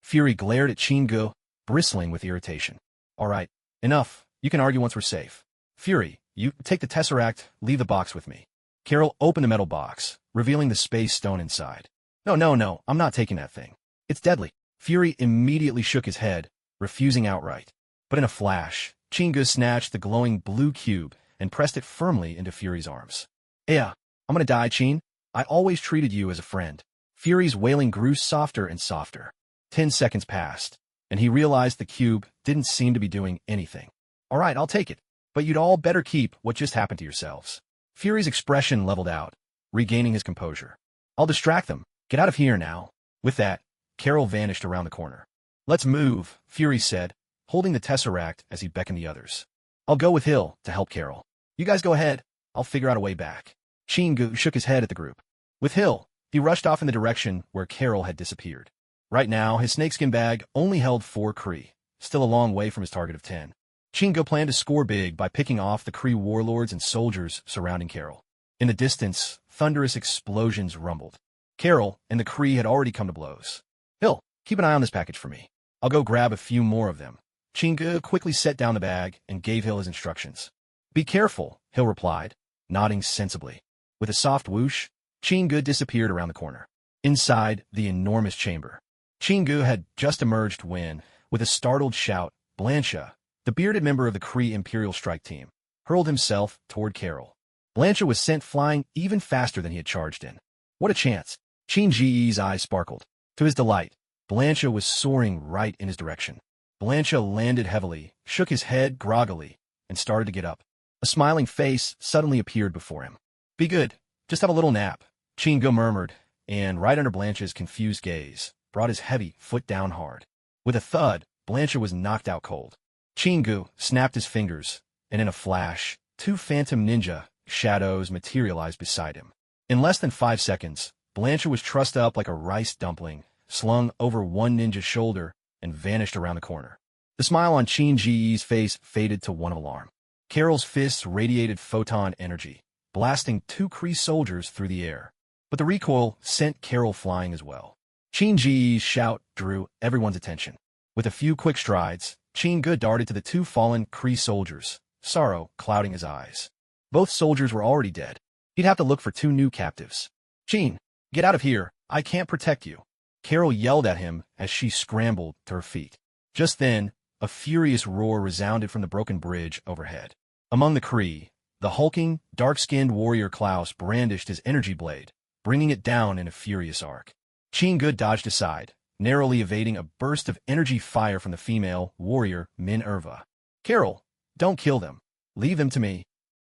Fury glared at Chingu, bristling with irritation. All right, enough. You can argue once we're safe. Fury, you take the Tesseract, leave the box with me. Carol opened the metal box, revealing the space stone inside. No, I'm not taking that thing. It's deadly. Fury immediately shook his head, refusing outright. But in a flash, Chingu snatched the glowing blue cube and pressed it firmly into Fury's arms. Yeah, I'm gonna die, Chin. I always treated you as a friend. Fury's wailing grew softer and softer. 10 seconds passed, and he realized the cube didn't seem to be doing anything. All right, I'll take it, but you'd all better keep what just happened to yourselves. Fury's expression leveled out, regaining his composure. I'll distract them. Get out of here now. With that, Carol vanished around the corner. Let's move, Fury said, holding the Tesseract as he beckoned the others. I'll go with Hill to help Carol. You guys go ahead. I'll figure out a way back. Chingu shook his head at the group. With Hill, he rushed off in the direction where Carol had disappeared. Right now, his snakeskin bag only held 4 Kree, still a long way from his target of 10. Chingu planned to score big by picking off the Kree warlords and soldiers surrounding Carol. In the distance, thunderous explosions rumbled. Carol and the Kree had already come to blows. Hill, keep an eye on this package for me. I'll go grab a few more of them. Chingu quickly set down the bag and gave Hill his instructions. Be careful, Hill replied, nodding sensibly. With a soft whoosh, Chingu disappeared around the corner. Inside the enormous chamber, Chingu had just emerged when, with a startled shout, Blancha, the bearded member of the Kree Imperial Strike Team, hurled himself toward Carol. Blancha was sent flying even faster than he had charged in. What a chance! Chin-Ji's eyes sparkled. To his delight, Blancha was soaring right in his direction. Blancha landed heavily, shook his head groggily, and started to get up. A smiling face suddenly appeared before him. Be good. Just have a little nap, Chingu murmured, and right under Blancha's confused gaze, brought his heavy foot down hard. With a thud, Blancha was knocked out cold. Chingu snapped his fingers, and in a flash, 2 phantom ninja shadows materialized beside him. In less than 5 seconds, Blancha was trussed up like a rice dumpling, slung over one ninja's shoulder, and vanished around the corner. The smile on Chin-Ji's face faded to one of alarm. Carol's fists radiated photon energy, blasting 2 Kree soldiers through the air. But the recoil sent Carol flying as well. Chin-Ji's shout drew everyone's attention. With a few quick strides, Chingu darted to the 2 fallen Kree soldiers, sorrow clouding his eyes. Both soldiers were already dead. He'd have to look for 2 new captives. Chin, get out of here. I can't protect you. Carol yelled at him as she scrambled to her feet. Just then, a furious roar resounded from the broken bridge overhead. Among the Kree, the hulking, dark-skinned warrior Klaus brandished his energy blade, bringing it down in a furious arc. Chingu dodged aside, narrowly evading a burst of energy fire from the female warrior Minerva. Carol, don't kill them. Leave them to me.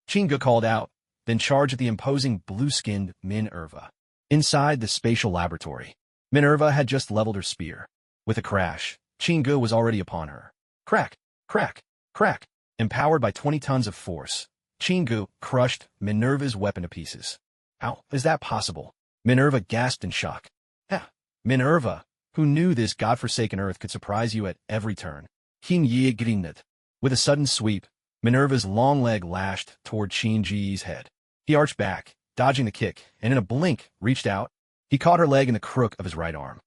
Chingu called out, then charged at the imposing blue-skinned Minerva. Inside the spatial laboratory, Minerva had just leveled her spear. With a crash, Chingu was already upon her. Crack, crack, crack. Empowered by 20 tons of force, Chingu crushed Minerva's weapon to pieces. How is that possible? Minerva gasped in shock. Ha! Minerva, who knew this godforsaken earth could surprise you at every turn. With a sudden sweep, Minerva's long leg lashed toward Chingu's head. He arched back, dodging the kick, and in a blink, reached out. He caught her leg in the crook of his right arm.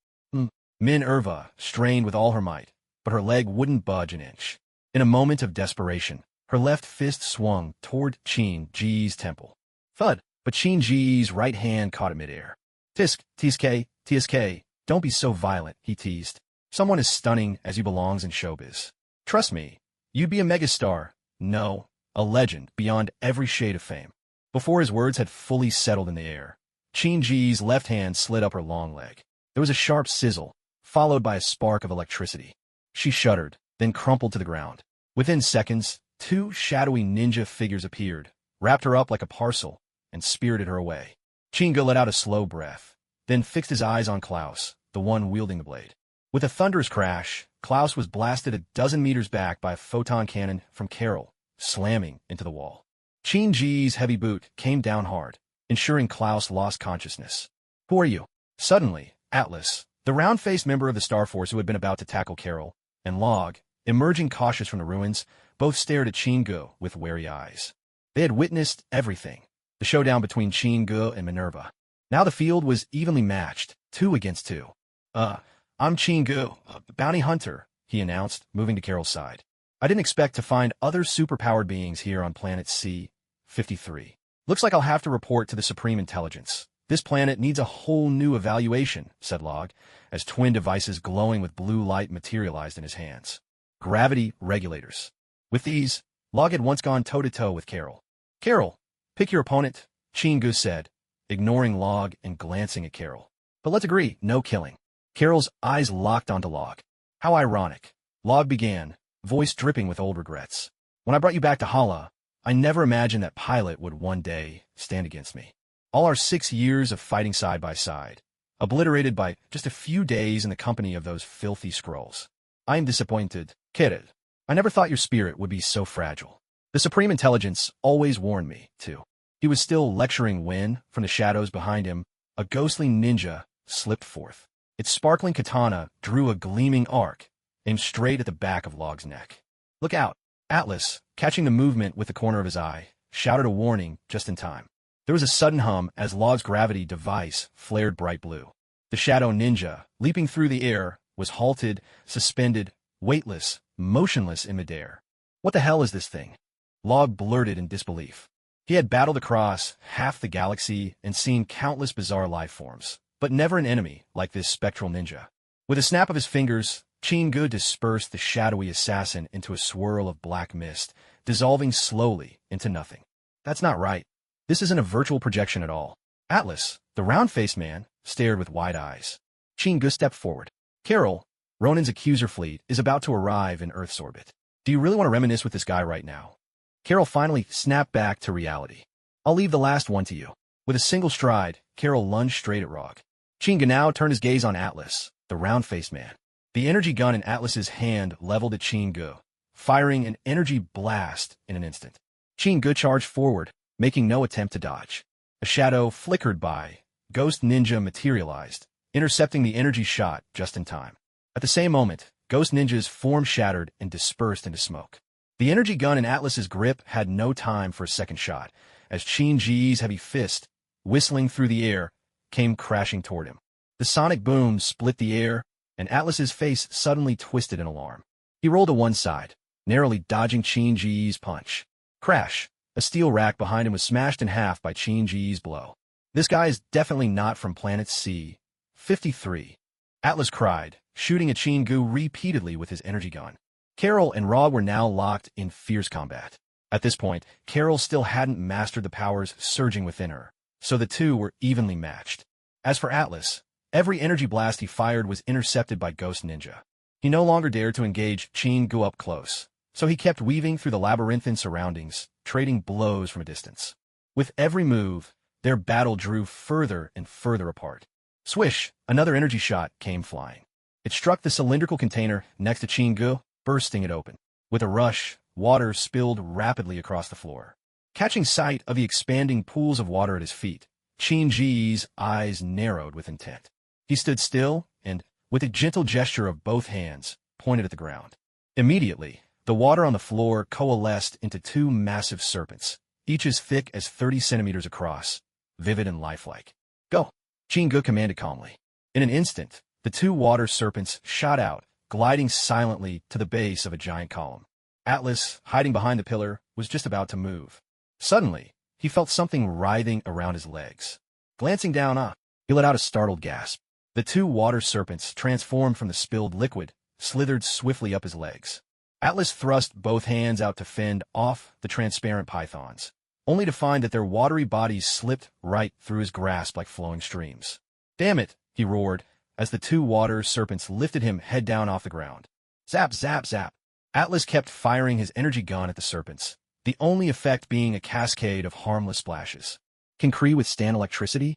Minerva strained with all her might, but her leg wouldn't budge an inch. In a moment of desperation, her left fist swung toward Chingu's temple. Thud, but Chingu's right hand caught it midair. TSK, don't be so violent, he teased. Someone as stunning as you belongs in showbiz. Trust me, you'd be a megastar. No, a legend beyond every shade of fame. Before his words had fully settled in the air, Chingu's left hand slid up her long leg. There was a sharp sizzle, followed by a spark of electricity. She shuddered, then crumpled to the ground. Within seconds, two shadowy ninja figures appeared, wrapped her up like a parcel, and spirited her away. Chingu let out a slow breath, then fixed his eyes on Klaus, the one wielding the blade. With a thunderous crash, Klaus was blasted a dozen meters back by a photon cannon from Carol, slamming into the wall. Chingu's heavy boot came down hard, ensuring Klaus lost consciousness. Who are you? Suddenly, Atlas, the round-faced member of the Star Force who had been about to tackle Carol, and Log, emerging cautious from the ruins, both stared at Chingu with wary eyes. They had witnessed everything, the showdown between Chingu and Minerva. Now the field was evenly matched, 2 against 2. I'm Chingu, a bounty hunter, he announced, moving to Carol's side. I didn't expect to find other superpowered beings here on planet C-53. Looks like I'll have to report to the Supreme Intelligence. This planet needs a whole new evaluation, said Log, as twin devices glowing with blue light materialized in his hands. Gravity regulators. With these, Log had once gone toe-to-toe with Carol. Carol, pick your opponent, Chingu said, ignoring Log and glancing at Carol. But let's agree, no killing. Carol's eyes locked onto Log. How ironic. Log began, voice dripping with old regrets. When I brought you back to Hala, I never imagined that Pilot would one day stand against me. All our 6 years of fighting side by side, obliterated by just a few days in the company of those filthy scrolls. I am disappointed, kid. I never thought your spirit would be so fragile. The Supreme Intelligence always warned me, too. He was still lecturing when, from the shadows behind him, a ghostly ninja slipped forth. Its sparkling katana drew a gleaming arc, aimed straight at the back of Log's neck. Look out! Atlas, catching the movement with the corner of his eye, shouted a warning just in time. There was a sudden hum as Log's gravity device flared bright blue. The shadow ninja, leaping through the air, was halted, suspended, weightless, motionless in midair. What the hell is this thing? Log blurted in disbelief. He had battled across half the galaxy and seen countless bizarre life forms, but never an enemy like this spectral ninja. With a snap of his fingers, Chingu dispersed the shadowy assassin into a swirl of black mist, dissolving slowly into nothing. That's not right. This isn't a virtual projection at all. Atlas, the round-faced man, stared with wide eyes. Chingu stepped forward. Carol, Ronan's accuser fleet is about to arrive in Earth's orbit. Do you really want to reminisce with this guy right now? Carol finally snapped back to reality. I'll leave the last one to you. With a single stride, Carol lunged straight at Rog. Chingu now turned his gaze on Atlas, the round-faced man. The energy gun in Atlas's hand leveled at Chingu, firing an energy blast in an instant. Chingu charged forward, making no attempt to dodge. A shadow flickered by. Ghost Ninja materialized, intercepting the energy shot just in time. At the same moment, Ghost Ninja's form shattered and dispersed into smoke. The energy gun in Atlas's grip had no time for a second shot, as Chingu's heavy fist, whistling through the air, came crashing toward him. The sonic boom split the air, and Atlas's face suddenly twisted in alarm. He rolled to one side, narrowly dodging Chingu's punch. Crash! A steel rack behind him was smashed in half by Chingu's blow. This guy is definitely not from planet C-53. Atlas cried, shooting at Chingu repeatedly with his energy gun. Carol and Rog were now locked in fierce combat. At this point, Carol still hadn't mastered the powers surging within her, so the two were evenly matched. As for Atlas, Every energy blast he fired was intercepted by Ghost Ninja. He no longer dared to engage Chingu up close, so he kept weaving through the labyrinthine surroundings, trading blows from a distance. With every move, their battle drew further and further apart. Swish! Another energy shot came flying. It struck the cylindrical container next to Chingu, bursting it open. With a rush, water spilled rapidly across the floor. Catching sight of the expanding pools of water at his feet, Chingu's eyes narrowed with intent. He stood still and, with a gentle gesture of both hands, pointed at the ground. Immediately, the water on the floor coalesced into two massive serpents, each as thick as 30 centimeters across, vivid and lifelike. Go! Chingu commanded calmly. In an instant, the two water serpents shot out, gliding silently to the base of a giant column. Atlas, hiding behind the pillar, was just about to move. Suddenly, he felt something writhing around his legs. Glancing down, he let out a startled gasp. The two water serpents, transformed from the spilled liquid, slithered swiftly up his legs. Atlas thrust both hands out to fend off the transparent pythons, only to find that their watery bodies slipped right through his grasp like flowing streams. "Damn it!" he roared, as the two water serpents lifted him head down off the ground. Zap, zap, zap. Atlas kept firing his energy gun at the serpents, the only effect being a cascade of harmless splashes. Can Kree withstand electricity?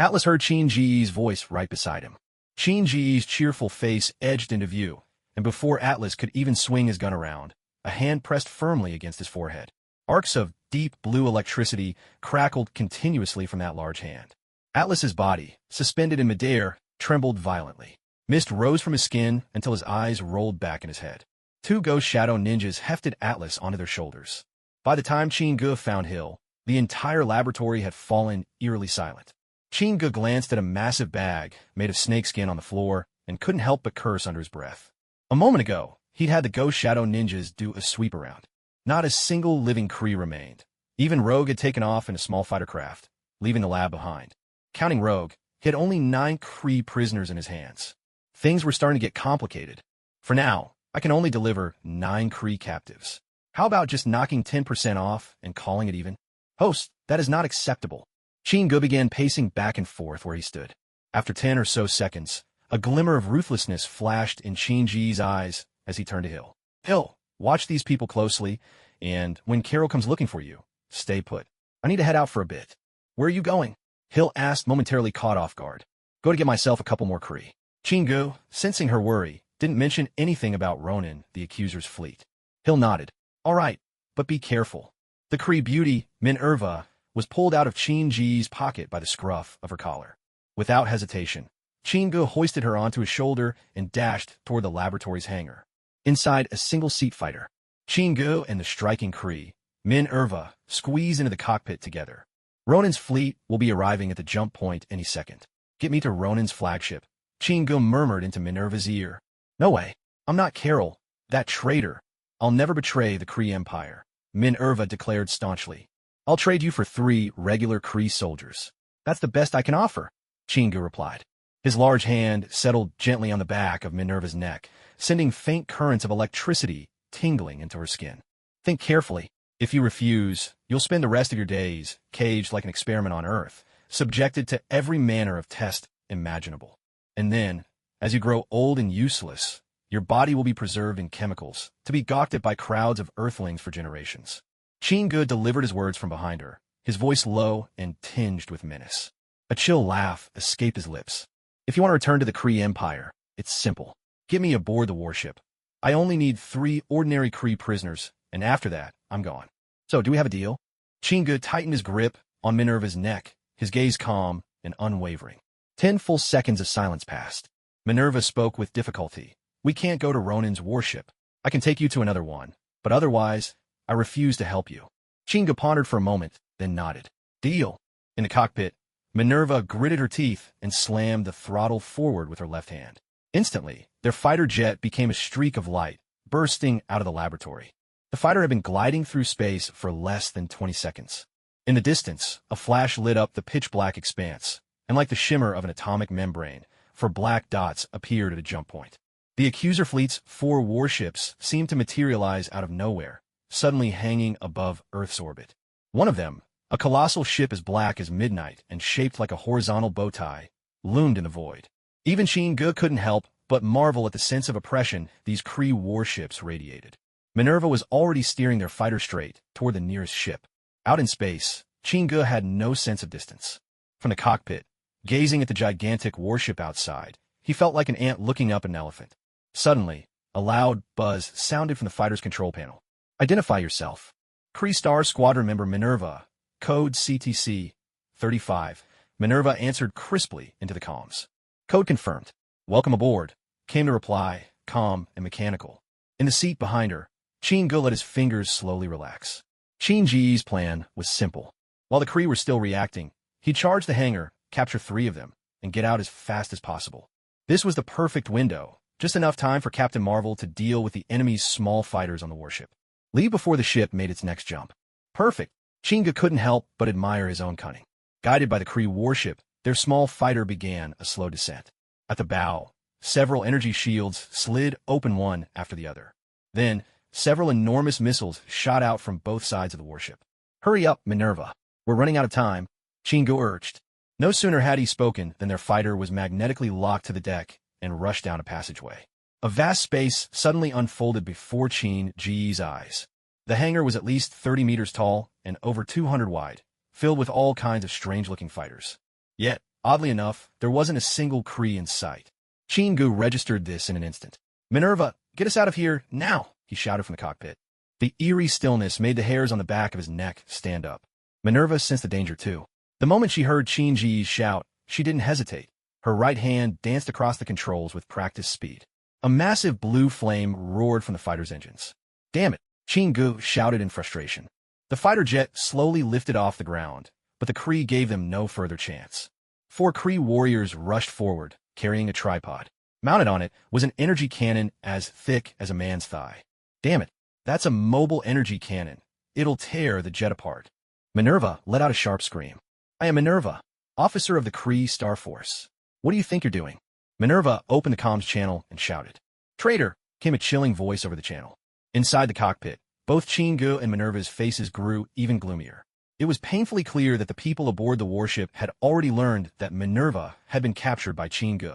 Atlas heard Chingu's voice right beside him. Chingu's cheerful face edged into view, and before Atlas could even swing his gun around, a hand pressed firmly against his forehead. Arcs of deep blue electricity crackled continuously from that large hand. Atlas's body, suspended in midair, trembled violently. Mist rose from his skin until his eyes rolled back in his head. Two ghost shadow ninjas hefted Atlas onto their shoulders. By the time Chingu found Hill, the entire laboratory had fallen eerily silent. Chingu glanced at a massive bag made of snakeskin on the floor and couldn't help but curse under his breath. A moment ago, he'd had the ghost shadow ninjas do a sweep around. Not a single living Kree remained. Even Rogue had taken off in a small fighter craft, leaving the lab behind. Counting Rogue, he had only 9 Kree prisoners in his hands. Things were starting to get complicated. For now, I can only deliver 9 Kree captives. How about just knocking 10% off and calling it even? Host, that is not acceptable. Chingu began pacing back and forth where he stood. After 10 or so seconds, a glimmer of ruthlessness flashed in Chingu's eyes as he turned to Hill. Hill, watch these people closely, and when Carol comes looking for you, stay put. I need to head out for a bit. Where are you going? Hill asked, momentarily caught off guard. Go to get myself a couple more Kree. Chingu, sensing her worry, didn't mention anything about Ronan, the accuser's fleet. Hill nodded. All right, but be careful. The Kree beauty, Minerva, was pulled out of Chingu's pocket by the scruff of her collar. Without hesitation, Chingu hoisted her onto his shoulder and dashed toward the laboratory's hangar. Inside a single-seat fighter, Chingu and the striking Kree, Minerva, squeezed into the cockpit together. Ronan's fleet will be arriving at the jump point any second. Get me to Ronan's flagship, Chingu murmured into Minerva's ear. No way. I'm not Carol, that traitor. I'll never betray the Kree Empire, Minerva declared staunchly. I'll trade you for 3 regular Kree soldiers. That's the best I can offer, Chingu replied. His large hand settled gently on the back of Minerva's neck, sending faint currents of electricity tingling into her skin. Think carefully. If you refuse, you'll spend the rest of your days caged like an experiment on Earth, subjected to every manner of test imaginable. And then, as you grow old and useless, your body will be preserved in chemicals, to be gawked at by crowds of Earthlings for generations. Chingu delivered his words from behind her, his voice low and tinged with menace. A chill laugh escaped his lips. If you want to return to the Kree Empire, it's simple. Get me aboard the warship. I only need 3 ordinary Kree prisoners, and after that, I'm gone. So, do we have a deal? Chingu tightened his grip on Minerva's neck, his gaze calm and unwavering. 10 full seconds of silence passed. Minerva spoke with difficulty. We can't go to Ronan's warship. I can take you to another one, but otherwise, I refuse to help you. Chingu pondered for a moment, then nodded. Deal. In the cockpit, Minerva gritted her teeth and slammed the throttle forward with her left hand. Instantly, their fighter jet became a streak of light, bursting out of the laboratory. The fighter had been gliding through space for less than 20 seconds. In the distance, a flash lit up the pitch-black expanse, and like the shimmer of an atomic membrane, 4 black dots appeared at a jump point. The accuser fleet's 4 warships seemed to materialize out of nowhere, suddenly hanging above Earth's orbit. One of them, a colossal ship as black as midnight and shaped like a horizontal bow tie, loomed in the void. Even Chin-gu couldn't help but marvel at the sense of oppression these Kree warships radiated. Minerva was already steering their fighter straight toward the nearest ship. Out in space, Chin-gu had no sense of distance. From the cockpit, gazing at the gigantic warship outside, he felt like an ant looking up at an elephant. Suddenly, a loud buzz sounded from the fighter's control panel. Identify yourself. Kree Star Squadron member Minerva, code CTC-35. Minerva answered crisply into the comms. Code confirmed. Welcome aboard, came the reply, calm and mechanical. In the seat behind her, Chin-gu let his fingers slowly relax. Chin-ji's plan was simple. While the Kree were still reacting, he'd charge the hangar, capture 3 of them, and get out as fast as possible. This was the perfect window, just enough time for Captain Marvel to deal with the enemy's small fighters on the warship. Leave before the ship made its next jump. Perfect. Chin-gu couldn't help but admire his own cunning. Guided by the Kree warship, their small fighter began a slow descent. At the bow, several energy shields slid open one after the other. Then, several enormous missiles shot out from both sides of the warship. Hurry up, Minerva. We're running out of time, Chin-gu urged. No sooner had he spoken than their fighter was magnetically locked to the deck and rushed down a passageway. A vast space suddenly unfolded before Chin-ji's eyes. The hangar was at least 30 meters tall and over 200 wide, filled with all kinds of strange-looking fighters. Yet, oddly enough, there wasn't a single Kree in sight. Chin-gu registered this in an instant. Minerva, get us out of here, now, he shouted from the cockpit. The eerie stillness made the hairs on the back of his neck stand up. Minerva sensed the danger too. The moment she heard Chin-ji's shout, she didn't hesitate. Her right hand danced across the controls with practiced speed. A massive blue flame roared from the fighter's engines. Damn it, Chin-gu shouted in frustration. The fighter jet slowly lifted off the ground, but the Kree gave them no further chance. 4 Kree warriors rushed forward, carrying a tripod. Mounted on it was an energy cannon as thick as a man's thigh. Damn it, that's a mobile energy cannon. It'll tear the jet apart. Minerva let out a sharp scream. I am Minerva, officer of the Kree Star Force. What do you think you're doing? Minerva opened the comms channel and shouted. Traitor, came a chilling voice over the channel. Inside the cockpit, both Chin-gu and Minerva's faces grew even gloomier. It was painfully clear that the people aboard the warship had already learned that Minerva had been captured by Chin-gu.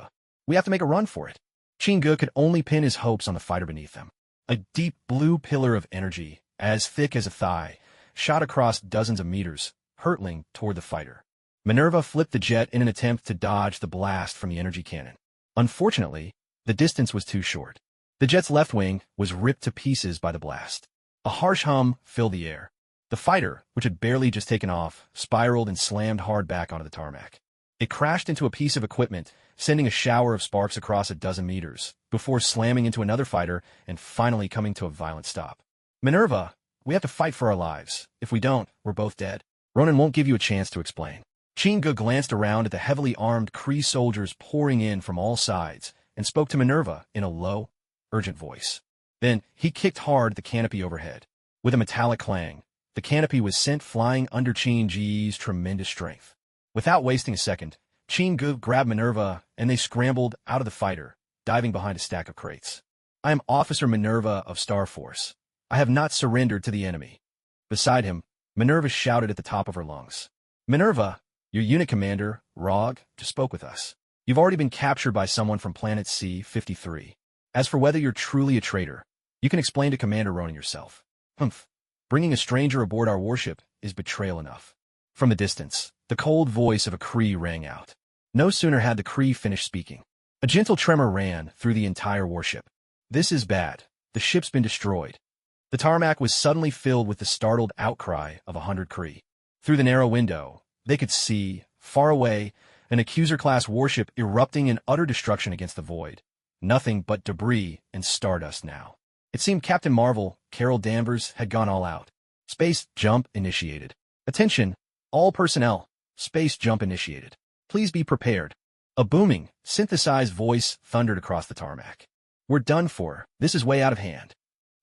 We have to make a run for it. Chin-gu could only pin his hopes on the fighter beneath them. A deep blue pillar of energy, as thick as a thigh, shot across dozens of meters, hurtling toward the fighter. Minerva flipped the jet in an attempt to dodge the blast from the energy cannon. Unfortunately, the distance was too short. The jet's left wing was ripped to pieces by the blast. A harsh hum filled the air. The fighter, which had barely just taken off, spiraled and slammed hard back onto the tarmac. It crashed into a piece of equipment, sending a shower of sparks across a dozen meters, before slamming into another fighter and finally coming to a violent stop. Minerva, we have to fight for our lives. If we don't, we're both dead. Ronan won't give you a chance to explain. Chin-gu glanced around at the heavily armed Kree soldiers pouring in from all sides and spoke to Minerva in a low, urgent voice. Then, he kicked hard at the canopy overhead. With a metallic clang, the canopy was sent flying under Chin-ji's tremendous strength. Without wasting a second, Chin-gu grabbed Minerva and they scrambled out of the fighter, diving behind a stack of crates. I am Officer Minerva of Star Force. I have not surrendered to the enemy. Beside him, Minerva shouted at the top of her lungs. Minerva, your unit commander, Rog, just spoke with us. You've already been captured by someone from planet C-53. As for whether you're truly a traitor, you can explain to Commander Ronan yourself. Humph. Bringing a stranger aboard our warship is betrayal enough. From the distance, the cold voice of a Kree rang out. No sooner had the Kree finished speaking. A gentle tremor ran through the entire warship. This is bad. The ship's been destroyed. The tarmac was suddenly filled with the startled outcry of 100 Kree. Through the narrow window, they could see, far away, an accuser-class warship erupting in utter destruction against the void. Nothing but debris and stardust now. It seemed Captain Marvel, Carol Danvers, had gone all out. Space jump initiated. Attention, all personnel. Space jump initiated. Please be prepared. A booming, synthesized voice thundered across the tarmac. We're done for. This is way out of hand.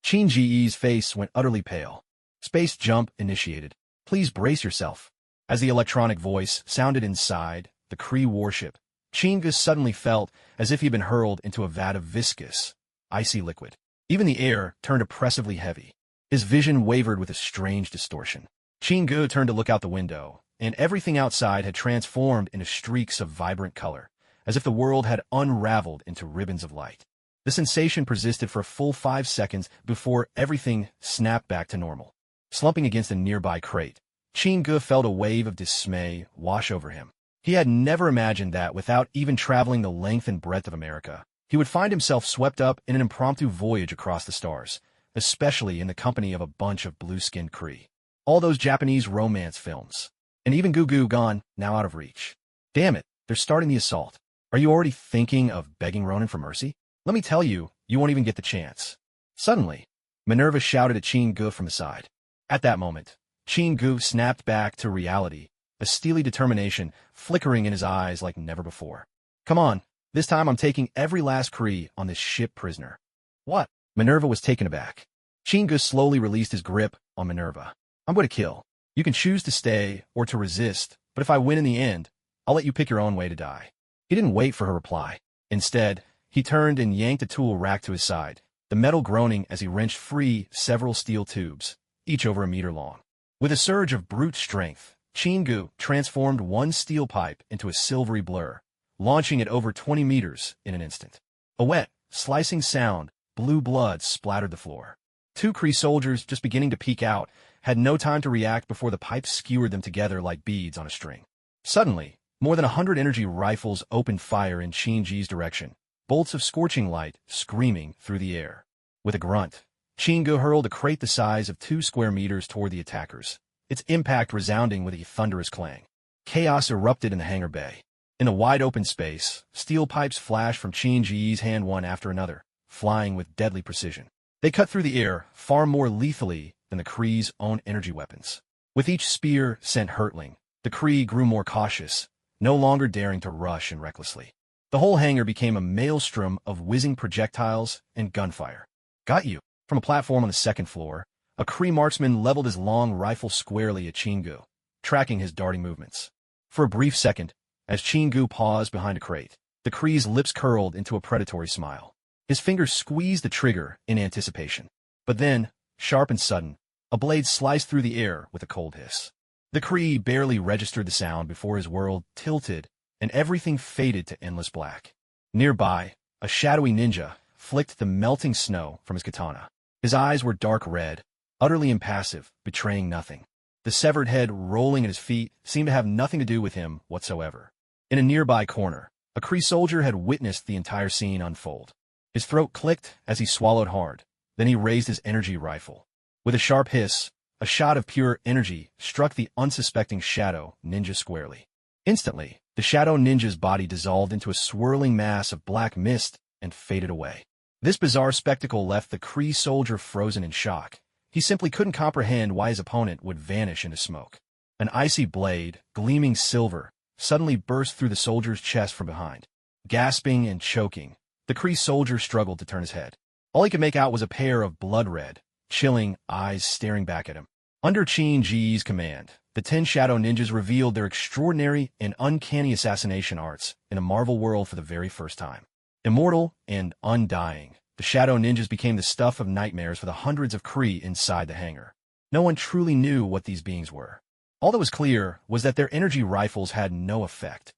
Chin-ji's face went utterly pale. Space jump initiated. Please brace yourself. As the electronic voice sounded inside the Kree warship, Chin-gu suddenly felt as if he'd been hurled into a vat of viscous, icy liquid. Even the air turned oppressively heavy. His vision wavered with a strange distortion. Chin-gu turned to look out the window, and everything outside had transformed into streaks of vibrant color, as if the world had unraveled into ribbons of light. The sensation persisted for a full 5 seconds before everything snapped back to normal. Slumping against a nearby crate, Chin-gu felt a wave of dismay wash over him. He had never imagined that, without even traveling the length and breadth of America, he would find himself swept up in an impromptu voyage across the stars, especially in the company of a bunch of blue-skinned Kree. All those Japanese romance films. And even Goo gone, now out of reach. Damn it, they're starting the assault. Are you already thinking of begging Ronan for mercy? Let me tell you, you won't even get the chance. Suddenly, Minerva shouted at Chin-gu from the side. At that moment, Chin-gu snapped back to reality, a steely determination flickering in his eyes like never before. Come on, this time I'm taking every last Kree on this ship prisoner. What? Minerva was taken aback. Chin-gu slowly released his grip on Minerva. I'm going to kill. You can choose to stay or to resist, but if I win in the end, I'll let you pick your own way to die. He didn't wait for her reply. Instead, he turned and yanked a tool rack to his side, the metal groaning as he wrenched free several steel tubes, each over a meter long. With a surge of brute strength, Chin-gu transformed one steel pipe into a silvery blur, launching it over 20 meters in an instant. A wet, slicing sound, blue blood splattered the floor. 2 Kree soldiers, just beginning to peek out, had no time to react before the pipe skewered them together like beads on a string. Suddenly, more than 100 energy rifles opened fire in Chin-gu's direction, bolts of scorching light screaming through the air. With a grunt, Chin-gu hurled a crate the size of 2 square meters toward the attackers, its impact resounding with a thunderous clang. Chaos erupted in the hangar bay. In the wide-open space, steel pipes flashed from Chin-gu's hand one after another, flying with deadly precision. They cut through the air far more lethally than the Kree's own energy weapons. With each spear sent hurtling, the Kree grew more cautious, no longer daring to rush in recklessly. The whole hangar became a maelstrom of whizzing projectiles and gunfire. Got you. From a platform on the second floor, a Kree marksman leveled his long rifle squarely at Chin-gu, tracking his darting movements. For a brief second, as Chin-gu paused behind a crate, the Kree's lips curled into a predatory smile. His fingers squeezed the trigger in anticipation. But then, sharp and sudden, a blade sliced through the air with a cold hiss. The Kree barely registered the sound before his world tilted and everything faded to endless black. Nearby, a shadowy ninja flicked the melting snow from his katana. His eyes were dark red, utterly impassive, betraying nothing. The severed head rolling at his feet seemed to have nothing to do with him whatsoever. In a nearby corner, a Kree soldier had witnessed the entire scene unfold. His throat clicked as he swallowed hard. Then he raised his energy rifle. With a sharp hiss, a shot of pure energy struck the unsuspecting shadow ninja squarely. Instantly, the shadow ninja's body dissolved into a swirling mass of black mist and faded away. This bizarre spectacle left the Kree soldier frozen in shock. He simply couldn't comprehend why his opponent would vanish into smoke. An icy blade, gleaming silver, suddenly burst through the soldier's chest from behind. Gasping and choking, the Kree soldier struggled to turn his head. All he could make out was a pair of blood-red, chilling eyes staring back at him. Under Chin-gu's command, the 10 shadow ninjas revealed their extraordinary and uncanny assassination arts in a Marvel world for the very first time. Immortal and undying, the shadow ninjas became the stuff of nightmares for the hundreds of Kree inside the hangar. No one truly knew what these beings were. All that was clear was that their energy rifles had no effect.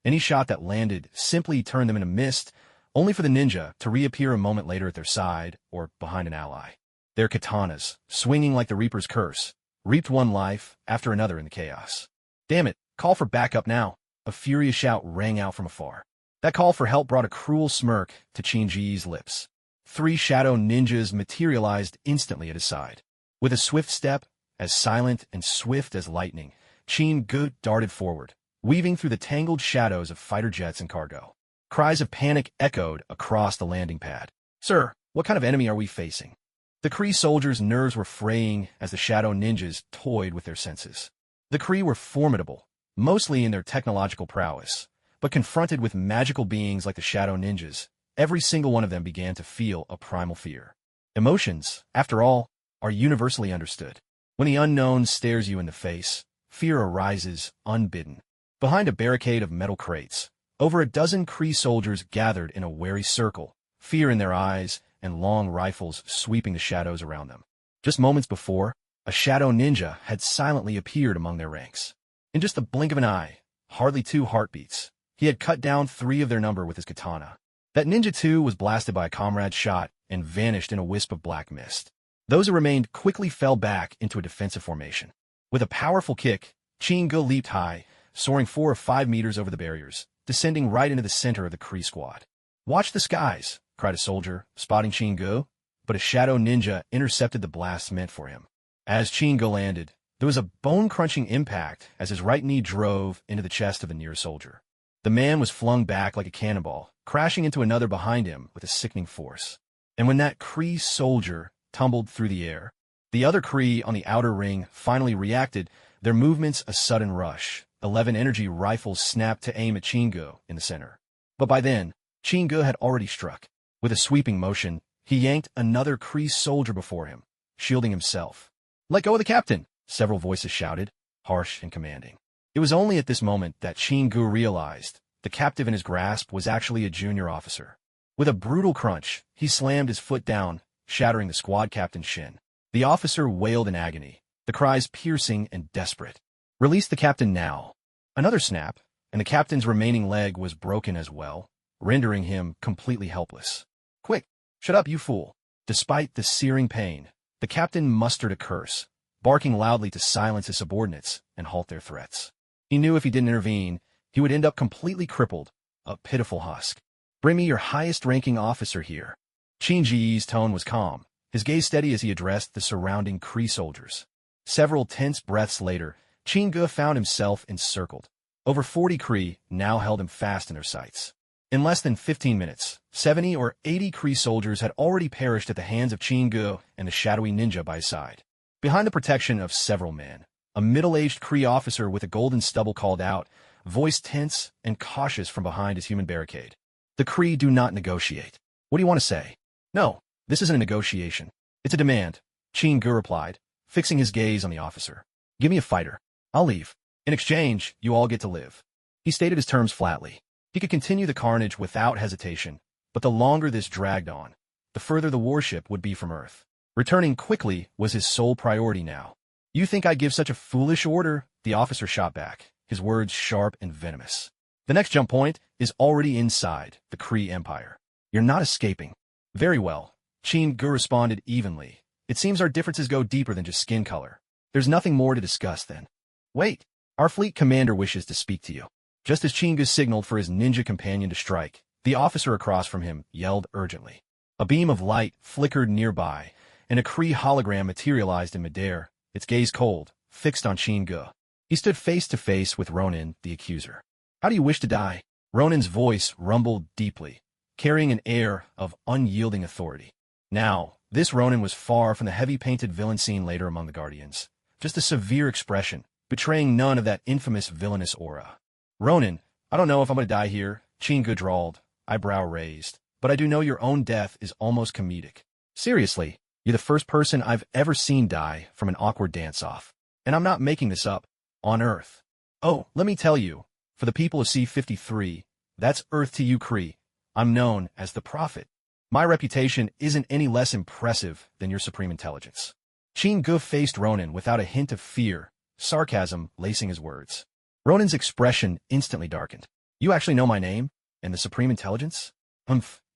Any shot that landed simply turned them into mist, only for the ninja to reappear a moment later at their side or behind an ally. Their katanas, swinging like the Reaper's curse, reaped one life after another in the chaos. Damn it, call for backup now! A furious shout rang out from afar. That call for help brought a cruel smirk to Chin-gu's lips. 3 shadow ninjas materialized instantly at his side. With a swift step, as silent and swift as lightning, Chin-gu darted forward, weaving through the tangled shadows of fighter jets and cargo. Cries of panic echoed across the landing pad. Sir, what kind of enemy are we facing? The Kree soldiers' nerves were fraying as the shadow ninjas toyed with their senses. The Kree were formidable, mostly in their technological prowess, but confronted with magical beings like the shadow ninjas, every single one of them began to feel a primal fear. Emotions, after all, are universally understood. When the unknown stares you in the face, fear arises unbidden. Behind a barricade of metal crates, over a dozen Kree soldiers gathered in a wary circle, fear in their eyes and long rifles sweeping the shadows around them. Just moments before, a shadow ninja had silently appeared among their ranks. In just the blink of an eye, hardly 2 heartbeats, He had cut down 3 of their number with his katana. That ninja too was blasted by a comrade's shot and vanished in a wisp of black mist. Those who remained quickly fell back into a defensive formation. With a powerful kick, Chin-gu leaped high, soaring 4 or 5 meters over the barriers, descending right into the center of the Kree squad. "Watch the skies!" cried a soldier, spotting Chin-gu, but a shadow ninja intercepted the blast meant for him. As Chin-gu landed, there was a bone-crunching impact as his right knee drove into the chest of the nearest soldier. The man was flung back like a cannonball, crashing into another behind him with a sickening force. And when that Kree soldier tumbled through the air, the other Kree on the outer ring finally reacted, their movements a sudden rush. 11 energy rifles snapped to aim at Chin-gu in the center. But by then, Chin-gu had already struck. With a sweeping motion, he yanked another Kree soldier before him, shielding himself. "Let go of the captain!" several voices shouted, harsh and commanding. It was only at this moment that Chin-gu realized the captive in his grasp was actually a junior officer. With a brutal crunch, he slammed his foot down, shattering the squad captain's shin. The officer wailed in agony, the cries piercing and desperate. "Release the captain now!" Another snap, and the captain's remaining leg was broken as well, rendering him completely helpless. "Quick! Shut up, you fool!" Despite the searing pain, the captain mustered a curse, barking loudly to silence his subordinates and halt their threats. He knew if he didn't intervene, he would end up completely crippled, a pitiful husk. "Bring me your highest-ranking officer here." Chin-ji's tone was calm, his gaze steady as he addressed the surrounding Kree soldiers. Several tense breaths later, Chin-gu found himself encircled. Over 40 Kree now held him fast in their sights. In less than 15 minutes, 70 or 80 Kree soldiers had already perished at the hands of Chin-gu and the shadowy ninja by his side. Behind the protection of several men, a middle-aged Kree officer with a golden stubble called out, voice tense and cautious from behind his human barricade. "The Kree do not negotiate." "What do you want to say?" "No, this isn't a negotiation. It's a demand," Chin-gu replied, fixing his gaze on the officer. "Give me a fighter. I'll leave. In exchange, you all get to live." He stated his terms flatly. He could continue the carnage without hesitation, but the longer this dragged on, the further the warship would be from Earth. Returning quickly was his sole priority now. "You think I'd give such a foolish order?" the officer shot back, his words sharp and venomous. "The next jump point is already inside the Kree Empire. You're not escaping." "Very well," Chin-gu responded evenly. "It seems our differences go deeper than just skin color. There's nothing more to discuss then." "Wait, our fleet commander wishes to speak to you." Just as Chin-gu signaled for his ninja companion to strike, the officer across from him yelled urgently. A beam of light flickered nearby, and a Kree hologram materialized in midair, its gaze cold, fixed on Chin-gu. He stood face to face with Ronin, the accuser. "How do you wish to die?" Ronin's voice rumbled deeply, carrying an air of unyielding authority. Now, this Ronin was far from the heavy-painted villain seen later among the Guardians, just a severe expression, betraying none of that infamous villainous aura. "Ronin, I don't know if I'm going to die here," Chin-gu drawled, eyebrow raised, "but I do know your own death is almost comedic. Seriously, you're the first person I've ever seen die from an awkward dance-off. And I'm not making this up. On Earth. Oh, let me tell you, for the people of C-53, that's Earth to you Kree. I'm known as the Prophet. My reputation isn't any less impressive than your supreme intelligence." Chin-gu faced Ronin without a hint of fear, sarcasm lacing his words. Ronin's expression instantly darkened. "You actually know my name? And the supreme intelligence?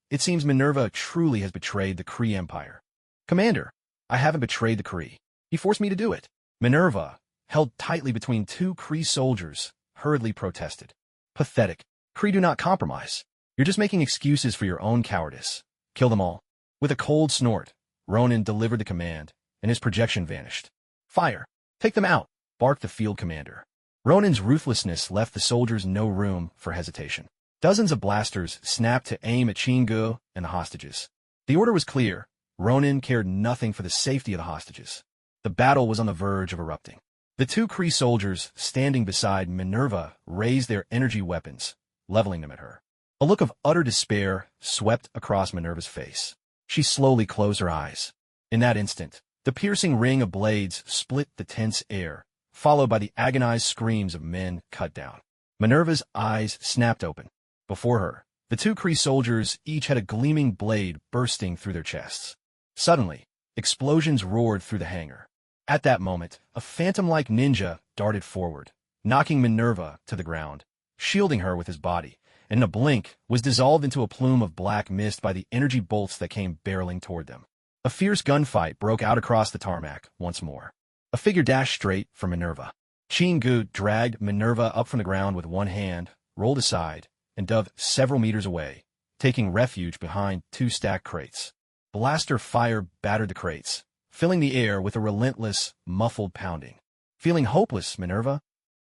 It seems Minerva truly has betrayed the Kree Empire." "Commander, I haven't betrayed the Kree. He forced me to do it." Minerva, held tightly between 2 Kree soldiers, hurriedly protested. "Pathetic. Kree do not compromise. You're just making excuses for your own cowardice. Kill them all." With a cold snort, Ronin delivered the command, and his projection vanished. "Fire! Take them out!" barked the field commander. Ronin's ruthlessness left the soldiers no room for hesitation. Dozens of blasters snapped to aim at Chin-gu and the hostages. The order was clear. Ronin cared nothing for the safety of the hostages. The battle was on the verge of erupting. The 2 Kree soldiers standing beside Minerva raised their energy weapons, leveling them at her. A look of utter despair swept across Minerva's face. She slowly closed her eyes. In that instant, the piercing ring of blades split the tense air, followed by the agonized screams of men cut down. Minerva's eyes snapped open. Before her, the 2 Kree soldiers each had a gleaming blade bursting through their chests. Suddenly, explosions roared through the hangar. At that moment, a phantom-like ninja darted forward, knocking Minerva to the ground, shielding her with his body, and in a blink was dissolved into a plume of black mist by the energy bolts that came barreling toward them. A fierce gunfight broke out across the tarmac once more. A figure dashed straight for Minerva. Chingu dragged Minerva up from the ground with one hand, rolled aside, and dove several meters away, taking refuge behind two stacked crates. Blaster fire battered the crates, filling the air with a relentless, muffled pounding. Feeling hopeless, Minerva?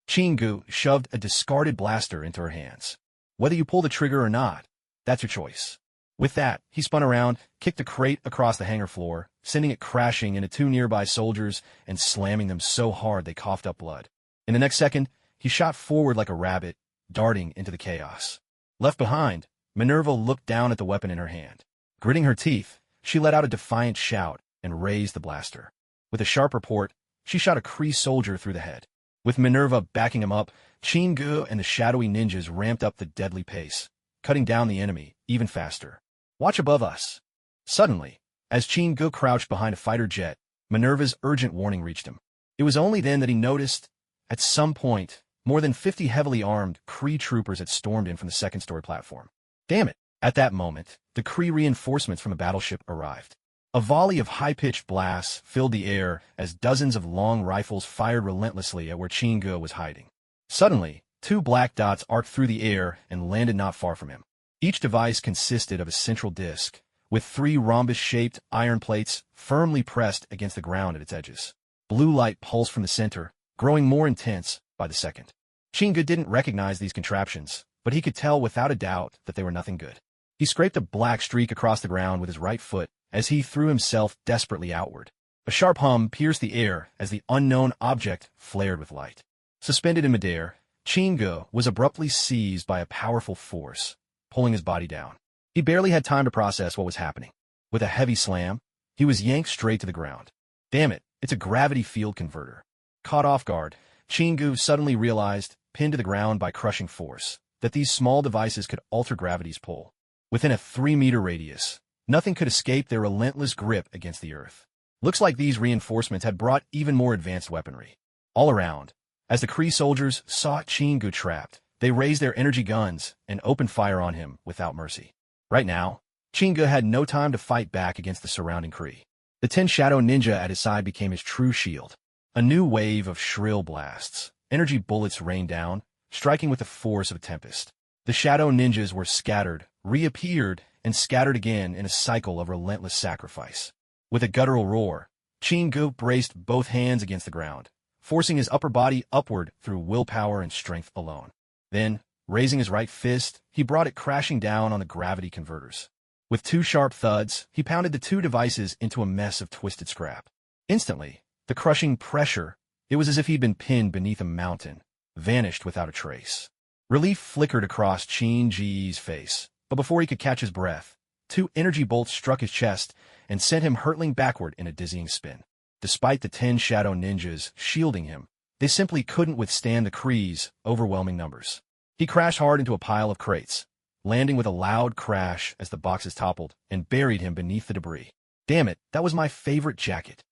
Chingu shoved a discarded blaster into her hands. Whether you pull the trigger or not, that's your choice. With that, he spun around, kicked a crate across the hangar floor, sending it crashing into two nearby soldiers and slamming them so hard they coughed up blood. In the next second, he shot forward like a rabbit, darting into the chaos. Left behind, Minerva looked down at the weapon in her hand. Gritting her teeth, she let out a defiant shout and raised the blaster. With a sharp report, she shot a Kree soldier through the head. With Minerva backing him up, Chingu and the shadowy ninjas ramped up the deadly pace, cutting down the enemy even faster. Watch above us. Suddenly, as Chingu crouched behind a fighter jet, Minerva's urgent warning reached him. It was only then that he noticed, at some point, more than 50 heavily armed Kree troopers had stormed in from the second-story platform. Damn it! At that moment, the Kree reinforcements from a battleship arrived. A volley of high-pitched blasts filled the air as dozens of long rifles fired relentlessly at where Chingu was hiding. Suddenly, two black dots arced through the air and landed not far from him. Each device consisted of a central disc, with three rhombus-shaped iron plates firmly pressed against the ground at its edges. Blue light pulsed from the center, growing more intense by the second. Chingu didn't recognize these contraptions, but he could tell without a doubt that they were nothing good. He scraped a black streak across the ground with his right foot as he threw himself desperately outward. A sharp hum pierced the air as the unknown object flared with light. Suspended in midair, Chingu was abruptly seized by a powerful force, pulling his body down. He barely had time to process what was happening. With a heavy slam, he was yanked straight to the ground. Damn it, it's a gravity field converter. Caught off guard, Chingu suddenly realized, pinned to the ground by crushing force, that these small devices could alter gravity's pull. Within a 3-meter radius, nothing could escape their relentless grip against the earth. Looks like these reinforcements had brought even more advanced weaponry. All around, as the Kree soldiers saw Chingu trapped, they raised their energy guns and opened fire on him without mercy. Right now, Chingu had no time to fight back against the surrounding Kree. The 10 shadow ninja at his side became his true shield. A new wave of shrill blasts, energy bullets rained down, striking with the force of a tempest. The shadow ninjas were scattered, reappeared, and scattered again in a cycle of relentless sacrifice. With a guttural roar, Chingu braced both hands against the ground, forcing his upper body upward through willpower and strength alone. Then, raising his right fist, he brought it crashing down on the gravity converters. With 2 sharp thuds, he pounded the 2 devices into a mess of twisted scrap. Instantly, the crushing pressure, it was as if he'd been pinned beneath a mountain, vanished without a trace. Relief flickered across Chingu's face, but before he could catch his breath, 2 energy bolts struck his chest and sent him hurtling backward in a dizzying spin. Despite the 10 shadow ninjas shielding him, they simply couldn't withstand the Kree's overwhelming numbers. He crashed hard into a pile of crates, landing with a loud crash as the boxes toppled and buried him beneath the debris. Damn it, that was my favorite jacket.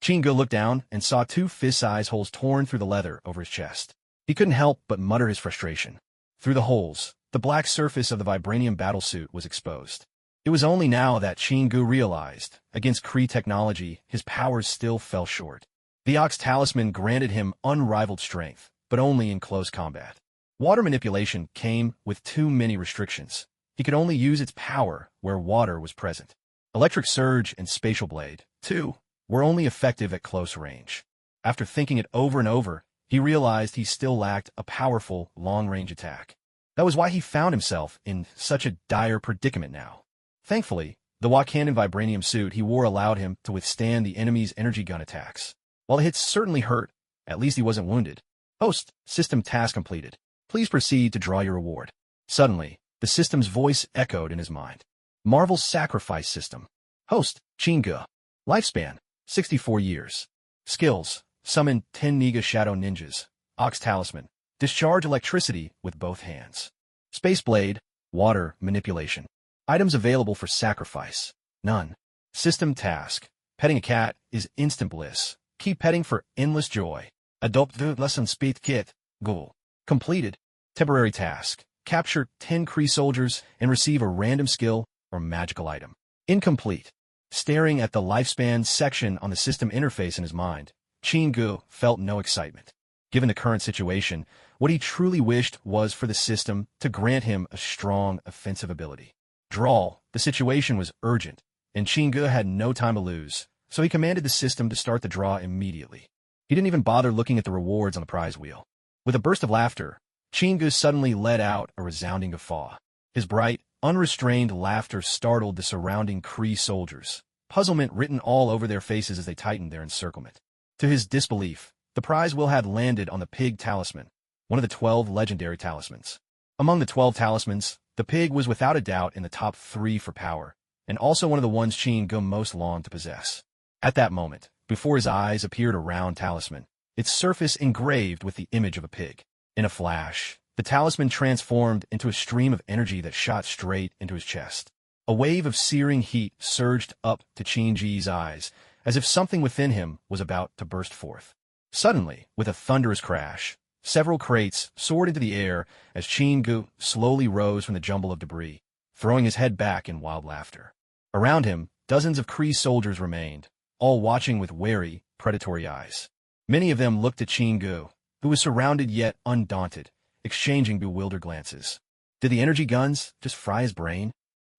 Chingu looked down and saw 2 fist-sized holes torn through the leather over his chest. He couldn't help but mutter his frustration. Through the holes, the black surface of the vibranium battlesuit was exposed. It was only now that Chingu realized, against Kree technology, his powers still fell short. The Ox Talisman granted him unrivaled strength, but only in close combat. Water manipulation came with too many restrictions. He could only use its power where water was present. Electric Surge and Spatial Blade, too, were only effective at close range. After thinking it over and over, he realized he still lacked a powerful, long-range attack. That was why he found himself in such a dire predicament now. Thankfully, the Wakandan vibranium suit he wore allowed him to withstand the enemy's energy gun attacks. While the hits certainly hurt, at least he wasn't wounded. Host, system task completed. Please proceed to draw your reward. Suddenly, the system's voice echoed in his mind. Marvel's Sacrifice System. Host, Chingu. Lifespan, 64 years. Skills, summon 10 Niga Shadow Ninjas. Ox Talisman. Discharge electricity with both hands. Space Blade, water manipulation. Items available for sacrifice, none. System task. Petting a cat is instant bliss. Keep petting for endless joy. Adopt the lesson speed kit, goal. Completed. Temporary task. Capture 10 Kree soldiers and receive a random skill or magical item. Incomplete. Staring at the lifespan section on the system interface in his mind, Chin-gu felt no excitement. Given the current situation, what he truly wished was for the system to grant him a strong offensive ability. Drawl. The situation was urgent, and Chin-gu had no time to lose, so he commanded the system to start the draw immediately. He didn't even bother looking at the rewards on the prize wheel. With a burst of laughter, Chin-gu suddenly let out a resounding guffaw. His bright, unrestrained laughter startled the surrounding Kree soldiers, puzzlement written all over their faces as they tightened their encirclement. To his disbelief, the prize wheel had landed on the pig talisman, one of the 12 legendary talismans. Among the 12 talismans, the pig was without a doubt in the top 3 for power, and also one of the ones Chin-gu most longed to possess. At that moment, before his eyes appeared a round talisman, its surface engraved with the image of a pig. In a flash, the talisman transformed into a stream of energy that shot straight into his chest. A wave of searing heat surged up to Chin-gu's eyes, as if something within him was about to burst forth. Suddenly, with a thunderous crash, several crates soared into the air as Chin-gu slowly rose from the jumble of debris, throwing his head back in wild laughter. Around him, dozens of Kree soldiers remained, all watching with wary, predatory eyes. Many of them looked at Chin-gu, who was surrounded yet undaunted, exchanging bewildered glances. Did the energy guns just fry his brain?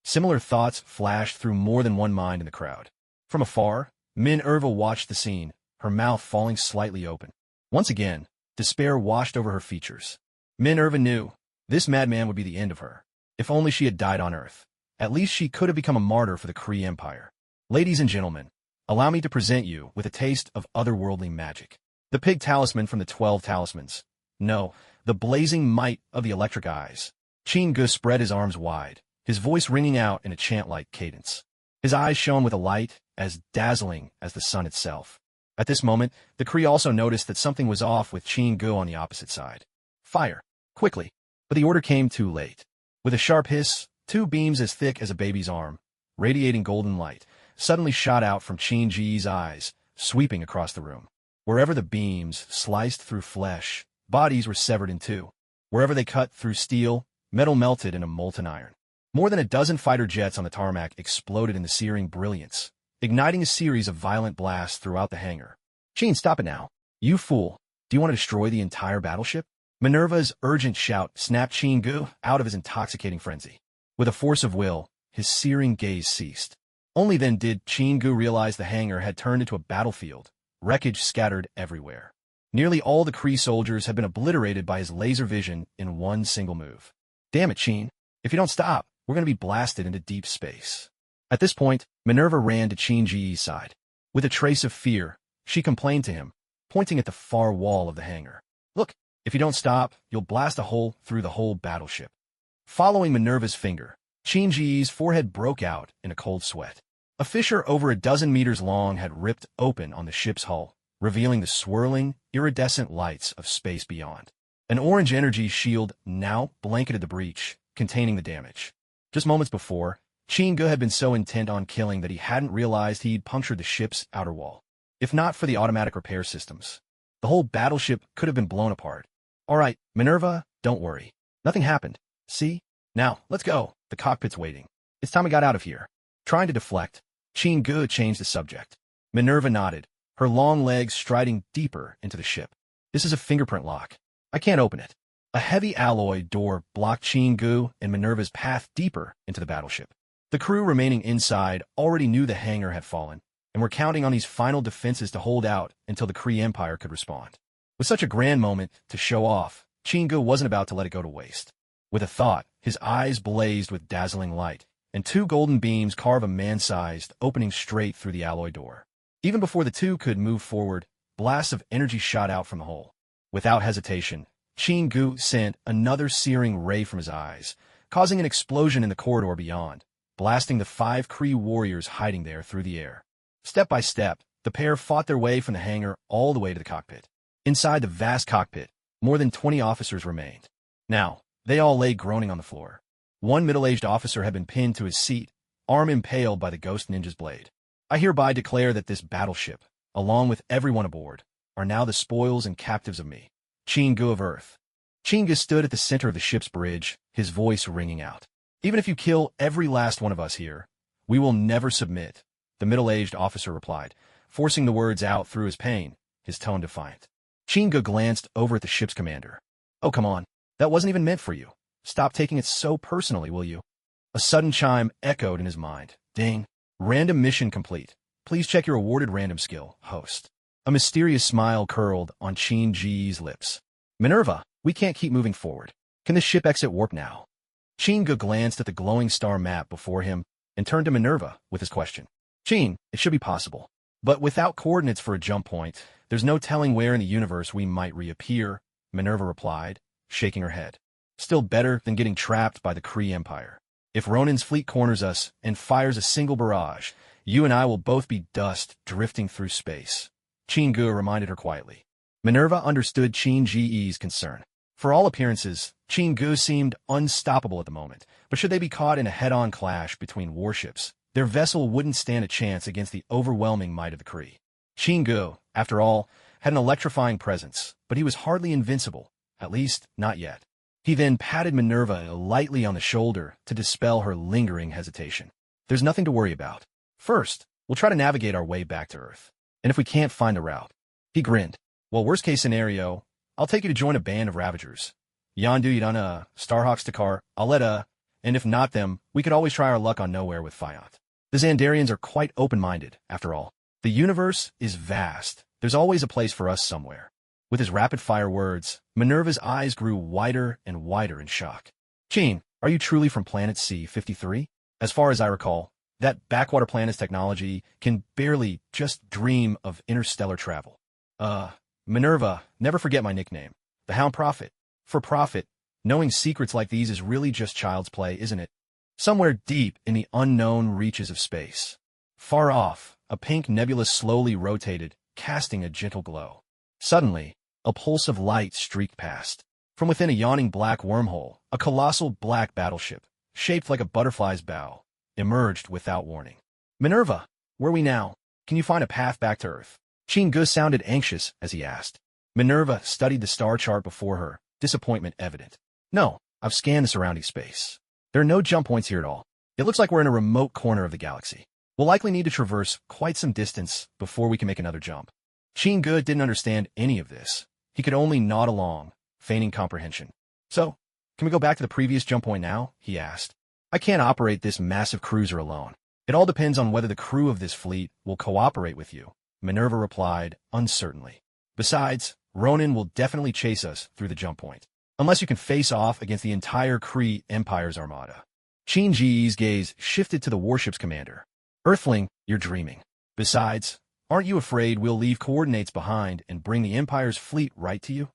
Similar thoughts flashed through more than one mind in the crowd. From afar, Minerva watched the scene, her mouth falling slightly open. Once again, despair washed over her features. Minerva knew this madman would be the end of her. If only she had died on Earth. At least she could have become a martyr for the Kree Empire. Ladies and gentlemen, allow me to present you with a taste of otherworldly magic. The pig talisman from the 12 talismans. No, the blazing might of the electric eyes. Chin-gu spread his arms wide, his voice ringing out in a chant-like cadence. His eyes shone with a light as dazzling as the sun itself. At this moment, the Kree also noticed that something was off with Chin-gu on the opposite side. Fire! Quickly! But the order came too late. With a sharp hiss, 2 beams as thick as a baby's arm, radiating golden light, suddenly shot out from Chin-gu's eyes, sweeping across the room. Wherever the beams sliced through flesh, bodies were severed in two. Wherever they cut through steel, metal melted into molten iron. More than a dozen fighter jets on the tarmac exploded in the searing brilliance, igniting a series of violent blasts throughout the hangar. Chin, stop it now. You fool. Do you want to destroy the entire battleship? Minerva's urgent shout snapped Chin-gu out of his intoxicating frenzy. With a force of will, his searing gaze ceased. Only then did Chin-gu realize the hangar had turned into a battlefield, wreckage scattered everywhere. Nearly all the Kree soldiers had been obliterated by his laser vision in one single move. Damn it, Chin. If you don't stop, we're going to be blasted into deep space. At this point, Minerva ran to Chin-gu's side. With a trace of fear, she complained to him, pointing at the far wall of the hangar. Look, if you don't stop, you'll blast a hole through the whole battleship. Following Minerva's finger, Chin-gu's forehead broke out in a cold sweat. A fissure over a dozen meters long had ripped open on the ship's hull, revealing the swirling, iridescent lights of space beyond. An orange energy shield now blanketed the breach, containing the damage. Just moments before, Chin-gu had been so intent on killing that he hadn't realized he'd punctured the ship's outer wall. If not for the automatic repair systems, the whole battleship could have been blown apart. All right, Minerva, don't worry. Nothing happened. See? Now, let's go. The cockpit's waiting. It's time we got out of here. Trying to deflect, Chin-gu changed the subject. Minerva nodded, her long legs striding deeper into the ship. This is a fingerprint lock. I can't open it. A heavy alloy door blocked Chin-gu and Minerva's path deeper into the battleship. The crew remaining inside already knew the hangar had fallen, and were counting on these final defenses to hold out until the Kree Empire could respond. With such a grand moment to show off, Chin-gu wasn't about to let it go to waste. With a thought, his eyes blazed with dazzling light, and 2 golden beams carve a man-sized opening straight through the alloy door. Even before the two could move forward, blasts of energy shot out from the hole. Without hesitation, Chin-gu sent another searing ray from his eyes, causing an explosion in the corridor beyond, blasting the 5 Kree warriors hiding there through the air. Step by step, the pair fought their way from the hangar all the way to the cockpit. Inside the vast cockpit, more than 20 officers remained. Now, they all lay groaning on the floor. One middle-aged officer had been pinned to his seat, arm impaled by the Ghost Ninja's blade. I hereby declare that this battleship, along with everyone aboard, are now the spoils and captives of me, Chin-gu of Earth. Chinga stood at the center of the ship's bridge, his voice ringing out. Even if you kill every last one of us here, we will never submit, the middle-aged officer replied, forcing the words out through his pain, his tone defiant. Chinga glanced over at the ship's commander. Oh, come on. That wasn't even meant for you. Stop taking it so personally, will you? A sudden chime echoed in his mind. Ding. Random mission complete. Please check your awarded random skill, host. A mysterious smile curled on Chin Ji's lips. Minerva, we can't keep moving forward. Can the ship exit warp now? Chinga glanced at the glowing star map before him and turned to Minerva with his question. Chin, it should be possible. But without coordinates for a jump point, there's no telling where in the universe we might reappear, Minerva replied, shaking her head. Still better than getting trapped by the Kree Empire. If Ronin's fleet corners us and fires a single barrage, you and I will both be dust drifting through space. Chingu reminded her quietly. Minerva understood Chin Ji's concern. For all appearances, Chingu seemed unstoppable at the moment, but should they be caught in a head-on clash between warships, their vessel wouldn't stand a chance against the overwhelming might of the Kree. Chingu, after all, had an electrifying presence, but he was hardly invincible, at least not yet. He then patted Minerva lightly on the shoulder to dispel her lingering hesitation. There's nothing to worry about. First, we'll try to navigate our way back to Earth. And if we can't find a route, he grinned. Well, worst-case scenario, I'll take you to join a band of Ravagers. Yandu Yidana, Starhawks Takar, Aleta, and if not them, we could always try our luck on Nowhere with Fiat. The Xandarians are quite open-minded, after all. The universe is vast. There's always a place for us somewhere. With his rapid-fire words, Minerva's eyes grew wider and wider in shock. Chin, are you truly from planet C-53? As far as I recall, that backwater planet's technology can barely just dream of interstellar travel. Minerva, never forget my nickname. The Hound Prophet. For profit, knowing secrets like these is really just child's play, isn't it? Somewhere deep in the unknown reaches of space. Far off, a pink nebula slowly rotated, casting a gentle glow. Suddenly, a pulse of light streaked past. From within a yawning black wormhole, a colossal black battleship, shaped like a butterfly's bow, emerged without warning. Minerva, where are we now? Can you find a path back to Earth? Chingu sounded anxious as he asked. Minerva studied the star chart before her, disappointment evident. No, I've scanned the surrounding space. There are no jump points here at all. It looks like we're in a remote corner of the galaxy. We'll likely need to traverse quite some distance before we can make another jump. Chingu didn't understand any of this. He could only nod along, feigning comprehension. So, can we go back to the previous jump point now? He asked. I can't operate this massive cruiser alone. It all depends on whether the crew of this fleet will cooperate with you, Minerva replied, uncertainly. Besides, Ronin will definitely chase us through the jump point, unless you can face off against the entire Kree Empire's armada. Chin Ji's gaze shifted to the warship's commander. Earthling, you're dreaming. Besides, aren't you afraid we'll leave coordinates behind and bring the Empire's fleet right to you?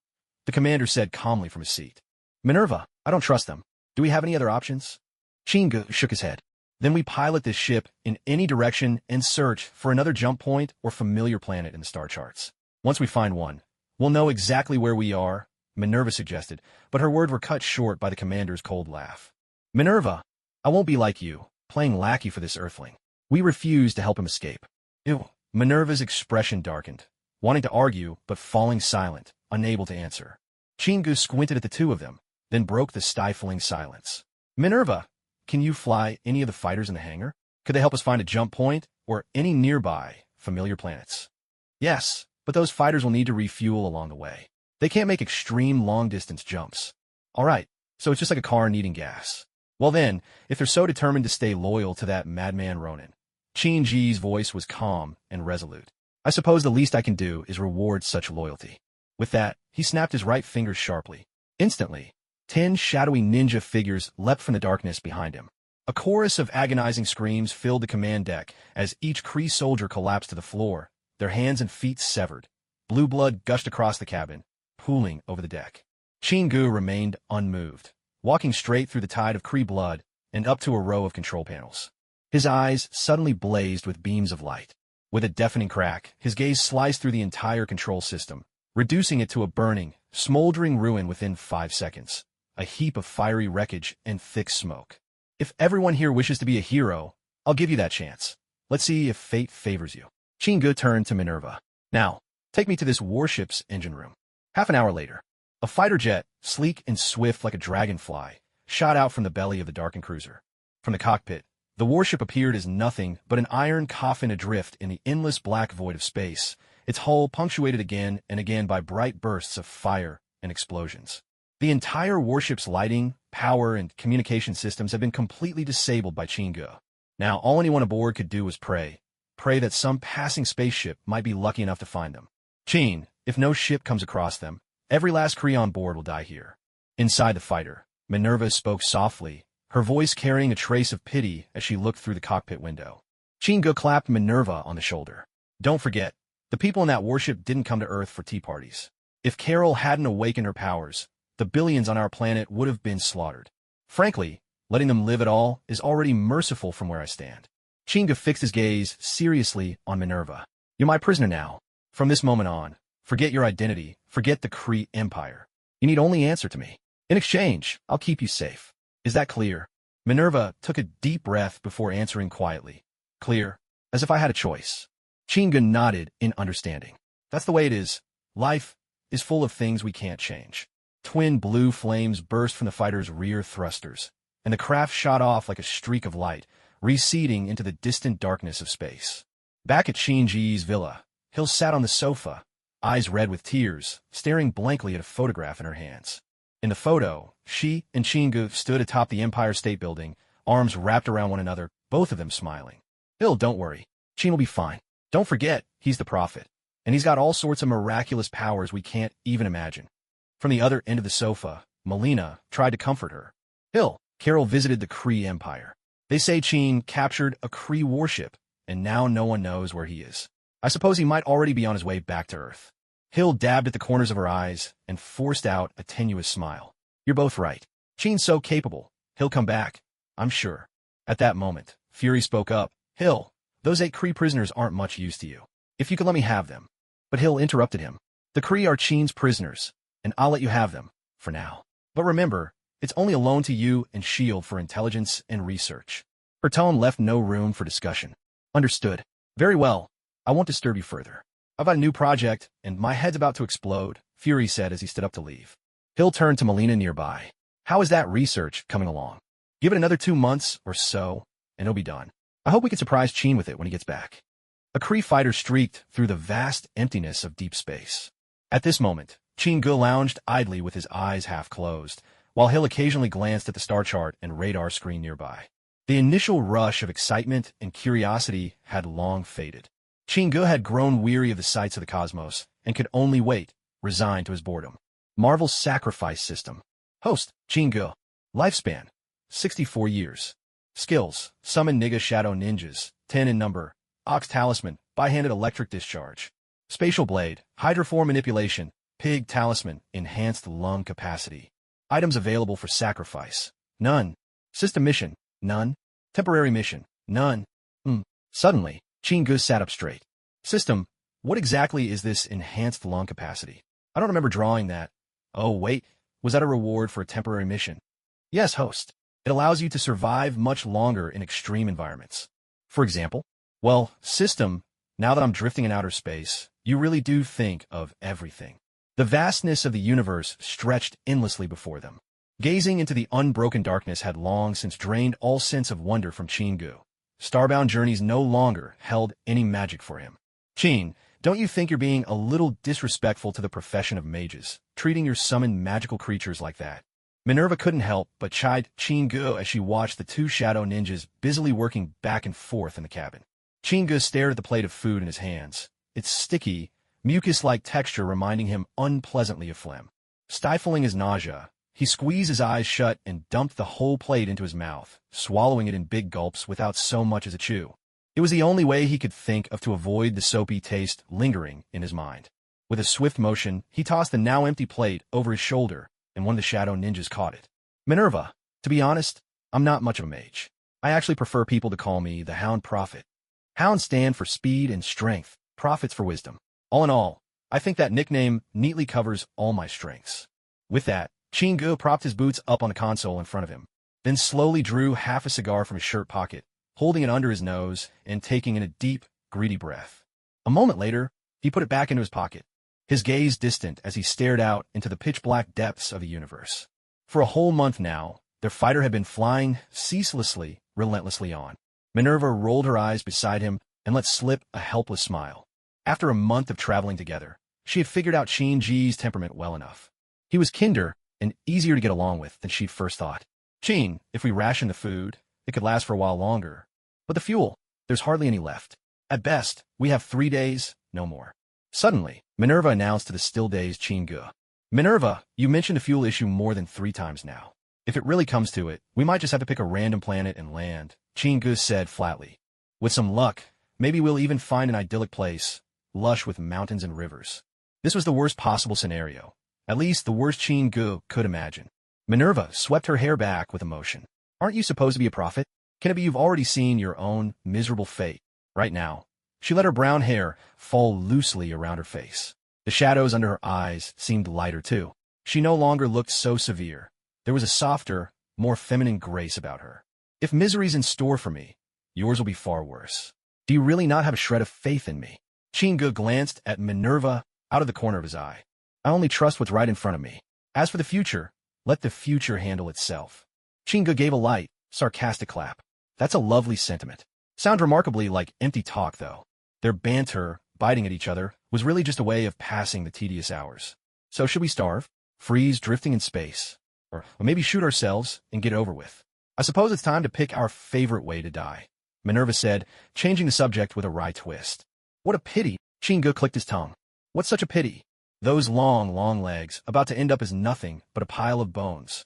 The commander said calmly from his seat. Minerva, I don't trust them. Do we have any other options? Chingu shook his head. Then we pilot this ship in any direction and search for another jump point or familiar planet in the star charts. Once we find one, we'll know exactly where we are, Minerva suggested, but her words were cut short by the commander's cold laugh. Minerva, I won't be like you, playing lackey for this Earthling. We refuse to help him escape. Ew. Minerva's expression darkened, wanting to argue but falling silent, unable to answer. Chingu squinted at the two of them, then broke the stifling silence. Minerva, can you fly any of the fighters in the hangar? Could they help us find a jump point or any nearby familiar planets? Yes, but those fighters will need to refuel along the way. They can't make extreme long-distance jumps. All right, so it's just like a car needing gas. Well then, if they're so determined to stay loyal to that madman Ronin. Chin Ji's voice was calm and resolute. I suppose the least I can do is reward such loyalty. With that, he snapped his right fingers sharply. Instantly, 10 shadowy ninja figures leapt from the darkness behind him. A chorus of agonizing screams filled the command deck as each Kree soldier collapsed to the floor, their hands and feet severed. Blue blood gushed across the cabin, pooling over the deck. Chingu remained unmoved, walking straight through the tide of Kree blood and up to a row of control panels. His eyes suddenly blazed with beams of light. With a deafening crack, his gaze sliced through the entire control system, reducing it to a burning, smoldering ruin within 5 seconds. A heap of fiery wreckage and thick smoke. If everyone here wishes to be a hero, I'll give you that chance. Let's see if fate favors you. Chingu turned to Minerva. Now, take me to this warship's engine room. Half an hour later. A fighter jet, sleek and swift like a dragonfly, shot out from the belly of the darkened cruiser. From the cockpit, the warship appeared as nothing but an iron coffin adrift in the endless black void of space, its hull punctuated again and again by bright bursts of fire and explosions. The entire warship's lighting, power, and communication systems had been completely disabled by Chingu. Now, all anyone aboard could do was pray that some passing spaceship might be lucky enough to find them. Chin, if no ship comes across them, every last Kree on board will die here. Inside the fighter, Minerva spoke softly, her voice carrying a trace of pity as she looked through the cockpit window. Chingu clapped Minerva on the shoulder. Don't forget, the people in that warship didn't come to Earth for tea parties. If Carol hadn't awakened her powers, the billions on our planet would have been slaughtered. Frankly, letting them live at all is already merciful from where I stand. Chingu fixed his gaze seriously on Minerva. You're my prisoner now. From this moment on, forget your identity, forget the Kree Empire. You need only answer to me. In exchange, I'll keep you safe. Is that clear? Minerva took a deep breath before answering quietly. Clear, as if I had a choice. Chingu nodded in understanding. That's the way it is. Life is full of things we can't change. Twin blue flames burst from the fighter's rear thrusters, and the craft shot off like a streak of light, receding into the distant darkness of space. Back at Shinji's villa, Hill sat on the sofa, eyes red with tears, staring blankly at a photograph in her hands. In the photo, she and Chingu stood atop the Empire State Building, arms wrapped around one another, both of them smiling. Hill, don't worry. Chin will be fine. Don't forget, he's the prophet, and he's got all sorts of miraculous powers we can't even imagine. From the other end of the sofa, Melina tried to comfort her. Hill, Carol visited the Kree Empire. They say Chin captured a Kree warship, and now no one knows where he is. I suppose he might already be on his way back to Earth. Hill dabbed at the corners of her eyes and forced out a tenuous smile. You're both right. Chin's so capable. He'll come back, I'm sure. At that moment, Fury spoke up. Hill, those 8 Kree prisoners aren't much use to you. If you could let me have them. But Hill interrupted him. The Kree are Chin's prisoners, and I'll let you have them, for now. But remember, it's only a loan to you and S.H.I.E.L.D. for intelligence and research. Her tone left no room for discussion. Understood. Very well. I won't disturb you further. I've got a new project, and my head's about to explode, Fury said as he stood up to leave. Hill turned to Melina nearby. How is that research coming along? Give it another 2 months or so, and it'll be done. I hope we can surprise Chin with it when he gets back. A Kree fighter streaked through the vast emptiness of deep space. At this moment, Chingu lounged idly with his eyes half closed, while Hill occasionally glanced at the star chart and radar screen nearby. The initial rush of excitement and curiosity had long faded. Chingu had grown weary of the sights of the cosmos and could only wait, resigned to his boredom. Marvel's sacrifice system. Host, Chingu. Lifespan, 64 years. Skills, summon Nigga Shadow Ninjas, 10 in number. Ox Talisman, Bi-handed Electric Discharge. Spatial Blade, Hydroform Manipulation, Pig Talisman, Enhanced Lung Capacity. Items available for sacrifice. None. System Mission. None. Temporary Mission. None. Suddenly, Chingu sat up straight. System, what exactly is this Enhanced Lung Capacity? I don't remember drawing that. Oh, wait, was that a reward for a temporary mission? Yes, host. It allows you to survive much longer in extreme environments. For example? Well, system, now that I'm drifting in outer space, you really do think of everything. The vastness of the universe stretched endlessly before them. Gazing into the unbroken darkness had long since drained all sense of wonder from Chingu. Starbound journeys no longer held any magic for him. Chin, don't you think you're being a little disrespectful to the profession of mages, treating your summoned magical creatures like that? Minerva couldn't help but chide Chingu as she watched the 2 shadow ninjas busily working back and forth in the cabin. Chingu stared at the plate of food in his hands, its sticky, mucus-like texture reminding him unpleasantly of phlegm. Stifling his nausea, he squeezed his eyes shut and dumped the whole plate into his mouth, swallowing it in big gulps without so much as a chew. It was the only way he could think of to avoid the soapy taste lingering in his mind. With a swift motion, he tossed the now empty plate over his shoulder, and one of the shadow ninjas caught it. Minerva, to be honest, I'm not much of a mage. I actually prefer people to call me the Hound Prophet. Hounds stand for speed and strength, prophets for wisdom. All in all, I think that nickname neatly covers all my strengths. With that, Chingu propped his boots up on the console in front of him, then slowly drew half a cigar from his shirt pocket, holding it under his nose and taking in a deep, greedy breath. A moment later, he put it back into his pocket. his gaze distant as he stared out into the pitch-black depths of the universe. For a whole month now, their fighter had been flying ceaselessly, relentlessly on. Minerva rolled her eyes beside him and let slip a helpless smile. After a month of traveling together, she had figured out Qin-Ji's temperament well enough. He was kinder and easier to get along with than she'd first thought. Qin, if we ration the food, it could last for a while longer. But the fuel, there's hardly any left. At best, we have 3 days, no more. Suddenly, Minerva announced to the still-dazed Qin-Ge. Minerva, you mentioned a fuel issue more than 3 times now. If it really comes to it, we might just have to pick a random planet and land, Qin-Ge said flatly. With some luck, maybe we'll even find an idyllic place, lush with mountains and rivers. This was the worst possible scenario, at least the worst Qin-Ge could imagine. Minerva swept her hair back with emotion. Aren't you supposed to be a prophet? Can it be you've already seen your own miserable fate? Right now, she let her brown hair fall loosely around her face. The shadows under her eyes seemed lighter too. She no longer looked so severe. There was a softer, more feminine grace about her. If misery's in store for me, yours will be far worse. Do you really not have a shred of faith in me? Qin-Ge glanced at Minerva out of the corner of his eye. I only trust what's right in front of me. As for the future, let the future handle itself. Qin-Ge gave a light, sarcastic clap. That's a lovely sentiment. Sounds remarkably like empty talk, though. Their banter, biting at each other, was really just a way of passing the tedious hours. So should we starve? Freeze drifting in space? Or maybe shoot ourselves and get it over with? I suppose it's time to pick our favorite way to die, Minerva said, changing the subject with a wry twist. What a pity, Qin-Ge clicked his tongue. What's such a pity? Those long, long legs, about to end up as nothing but a pile of bones.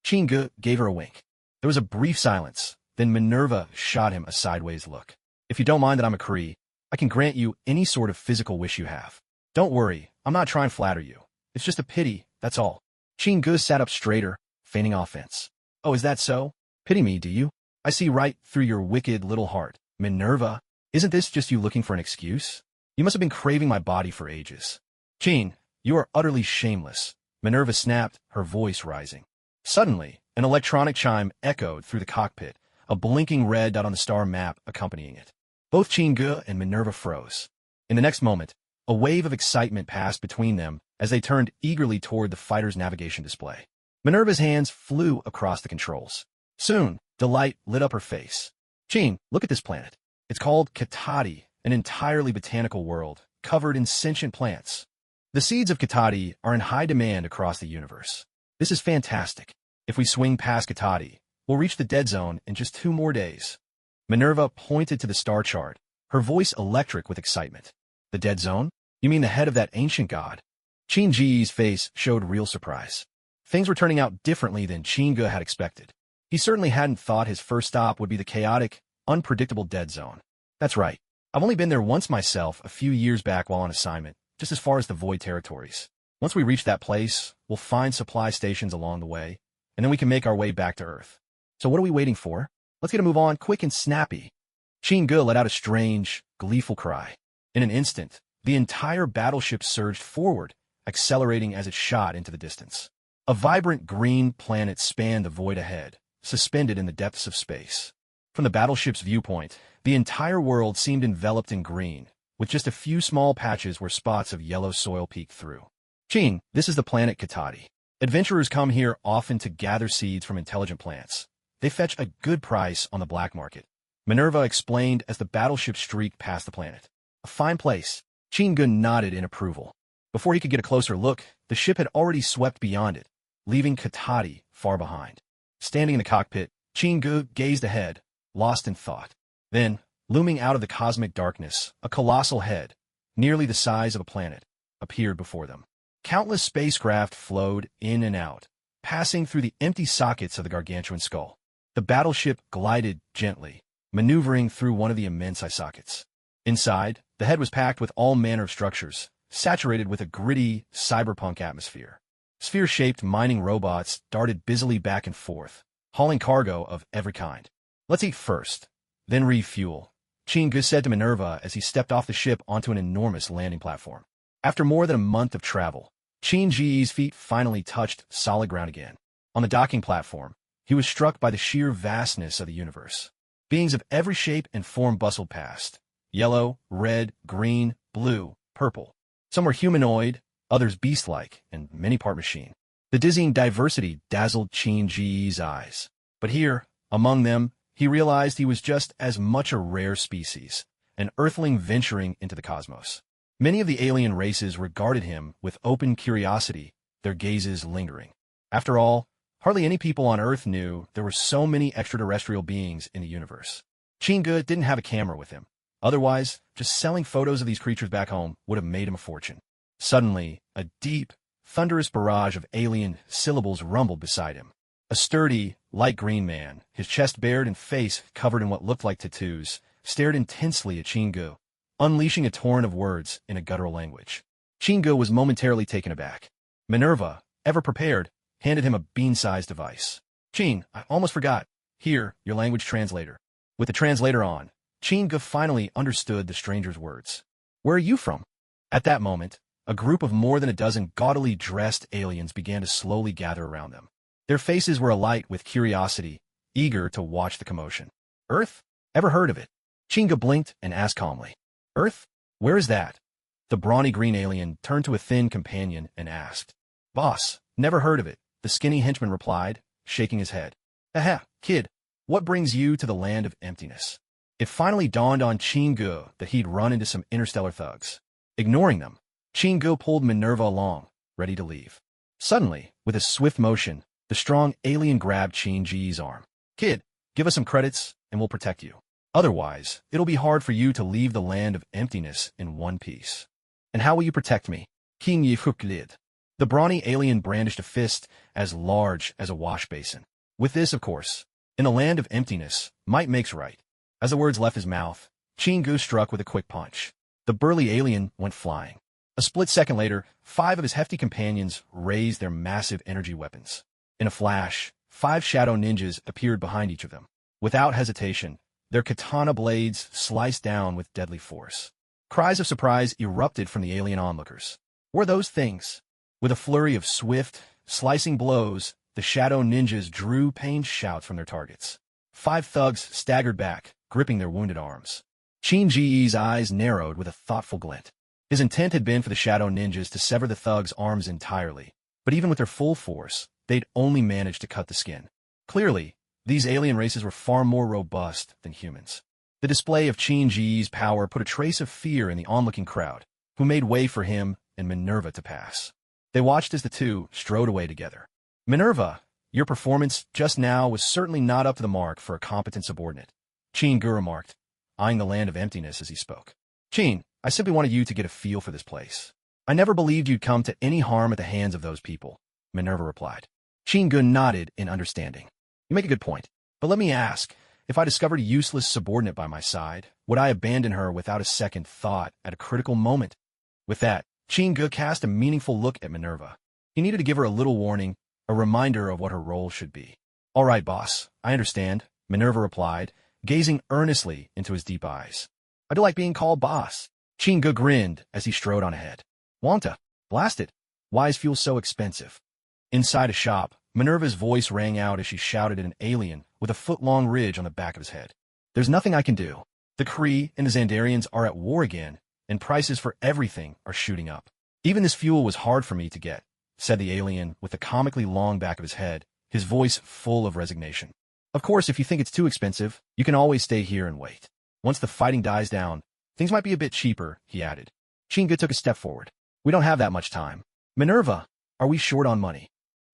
Qin-Ge gave her a wink. There was a brief silence, then Minerva shot him a sideways look. If you don't mind that I'm a Cree, I can grant you any sort of physical wish you have. Don't worry, I'm not trying to flatter you. It's just a pity, that's all. Qin-Ge sat up straighter, feigning offense. Oh, is that so? Pity me, do you? I see right through your wicked little heart. Minerva, isn't this just you looking for an excuse? You must have been craving my body for ages. Qin, you are utterly shameless, Minerva snapped, her voice rising. Suddenly, an electronic chime echoed through the cockpit, a blinking red dot on the star map accompanying it. Both Qin-Ge and Minerva froze. In the next moment, a wave of excitement passed between them as they turned eagerly toward the fighter's navigation display. Minerva's hands flew across the controls. Soon, delight lit up her face. Qin, look at this planet. It's called Katati, an entirely botanical world, covered in sentient plants. The seeds of Katati are in high demand across the universe. This is fantastic. If we swing past Katati, we'll reach the dead zone in just 2 more days. Minerva pointed to the star chart, her voice electric with excitement. The dead zone? You mean the head of that ancient god? Qin-Ji's face showed real surprise. Things were turning out differently than Qin-Ge had expected. He certainly hadn't thought his first stop would be the chaotic, unpredictable dead zone. That's right. I've only been there once myself a few years back while on assignment, just as far as the Void Territories. Once we reach that place, we'll find supply stations along the way, and then we can make our way back to Earth. So what are we waiting for? Let's get a move on quick and snappy. Qin-Ge let out a strange, gleeful cry. In an instant, the entire battleship surged forward, accelerating as it shot into the distance. A vibrant green planet spanned the void ahead, suspended in the depths of space. From the battleship's viewpoint, the entire world seemed enveloped in green, with just a few small patches where spots of yellow soil peeked through. Qin, this is the planet Katati. Adventurers come here often to gather seeds from intelligent plants. They fetch a good price on the black market. Minerva explained as the battleship streaked past the planet. A fine place. Qin-Ge nodded in approval. Before he could get a closer look, the ship had already swept beyond it, leaving Katati far behind. Standing in the cockpit, Qin-Ge gazed ahead, lost in thought. Then, looming out of the cosmic darkness, a colossal head, nearly the size of a planet, appeared before them. Countless spacecraft flowed in and out, passing through the empty sockets of the gargantuan skull. The battleship glided gently, maneuvering through one of the immense eye sockets. Inside, the head was packed with all manner of structures, saturated with a gritty, cyberpunk atmosphere. Sphere-shaped mining robots darted busily back and forth, hauling cargo of every kind. Let's eat first, then refuel, Qin-Ge said to Minerva as he stepped off the ship onto an enormous landing platform. After more than a month of travel, Qin-Ji's feet finally touched solid ground again. On the docking platform, he was struck by the sheer vastness of the universe. Beings of every shape and form bustled past. Yellow, red, green, blue, purple. Some were humanoid, others beast-like, and many part machine. The dizzying diversity dazzled Qin Ji's eyes. But here, among them, he realized he was just as much a rare species, an earthling venturing into the cosmos. Many of the alien races regarded him with open curiosity, their gazes lingering. After all, hardly any people on Earth knew there were so many extraterrestrial beings in the universe. Qingge didn't have a camera with him. Otherwise, just selling photos of these creatures back home would have made him a fortune. Suddenly, a deep, thunderous barrage of alien syllables rumbled beside him. A sturdy, light green man, his chest bared and face covered in what looked like tattoos, stared intensely at Qingge, unleashing a torrent of words in a guttural language. Qingge was momentarily taken aback. Minerva, ever prepared, handed him a bean-sized device. "Qing, I almost forgot. Here, your language translator." With the translator on, Qingge finally understood the stranger's words. "Where are you from?" At that moment, a group of more than a dozen gaudily dressed aliens began to slowly gather around them. Their faces were alight with curiosity, eager to watch the commotion. "Earth? Ever heard of it?" Qingge blinked and asked calmly. "Earth? Where is that?" The brawny green alien turned to a thin companion and asked. "Boss, never heard of it," the skinny henchman replied, shaking his head. "Aha, kid, what brings you to the land of emptiness?" It finally dawned on Qingge that he'd run into some interstellar thugs. Ignoring them, Qingge pulled Minerva along, ready to leave. Suddenly, with a swift motion, the strong alien grabbed Qin Ji's arm. "Kid, give us some credits, and we'll protect you. Otherwise, it'll be hard for you to leave the land of emptiness in one piece." "And how will you protect me?" Qin Yi lid. The brawny alien brandished a fist as large as a wash basin. With this, of course, in the land of emptiness, might makes right. As the words left his mouth, Qingge struck with a quick punch. The burly alien went flying. A split second later, 5 of his hefty companions raised their massive energy weapons. In a flash, 5 shadow ninjas appeared behind each of them. Without hesitation, their katana blades sliced down with deadly force. Cries of surprise erupted from the alien onlookers. What were those things? With a flurry of swift, slicing blows, the shadow ninjas drew pained shouts from their targets. 5 thugs staggered back, gripping their wounded arms. Qin Ji's eyes narrowed with a thoughtful glint. His intent had been for the shadow ninjas to sever the thugs' arms entirely, but even with their full force, they'd only managed to cut the skin. Clearly, these alien races were far more robust than humans. The display of Qin Ji's power put a trace of fear in the onlooking crowd, who made way for him and Minerva to pass. They watched as the two strode away together. "Minerva, your performance just now was certainly not up to the mark for a competent subordinate," Qingge remarked, eyeing the land of emptiness as he spoke. "Qin, I simply wanted you to get a feel for this place. I never believed you'd come to any harm at the hands of those people," Minerva replied. Qingge nodded in understanding. "You make a good point, but let me ask, if I discovered a useless subordinate by my side, would I abandon her without a second thought at a critical moment?" With that, Qingge cast a meaningful look at Minerva. He needed to give her a little warning, a reminder of what her role should be. "All right, boss, I understand," Minerva replied, gazing earnestly into his deep eyes. "I do like being called boss." Qingge grinned as he strode on ahead. "Wanta, blast it. Why is fuel so expensive?" Inside a shop, Minerva's voice rang out as she shouted at an alien with a foot-long ridge on the back of his head. "There's nothing I can do. The Kree and the Xandarians are at war again, and prices for everything are shooting up. Even this fuel was hard for me to get," said the alien with the comically long back of his head, his voice full of resignation. "Of course, if you think it's too expensive, you can always stay here and wait. Once the fighting dies down, things might be a bit cheaper," he added. Qingge took a step forward. "We don't have that much time. Minerva, are we short on money?"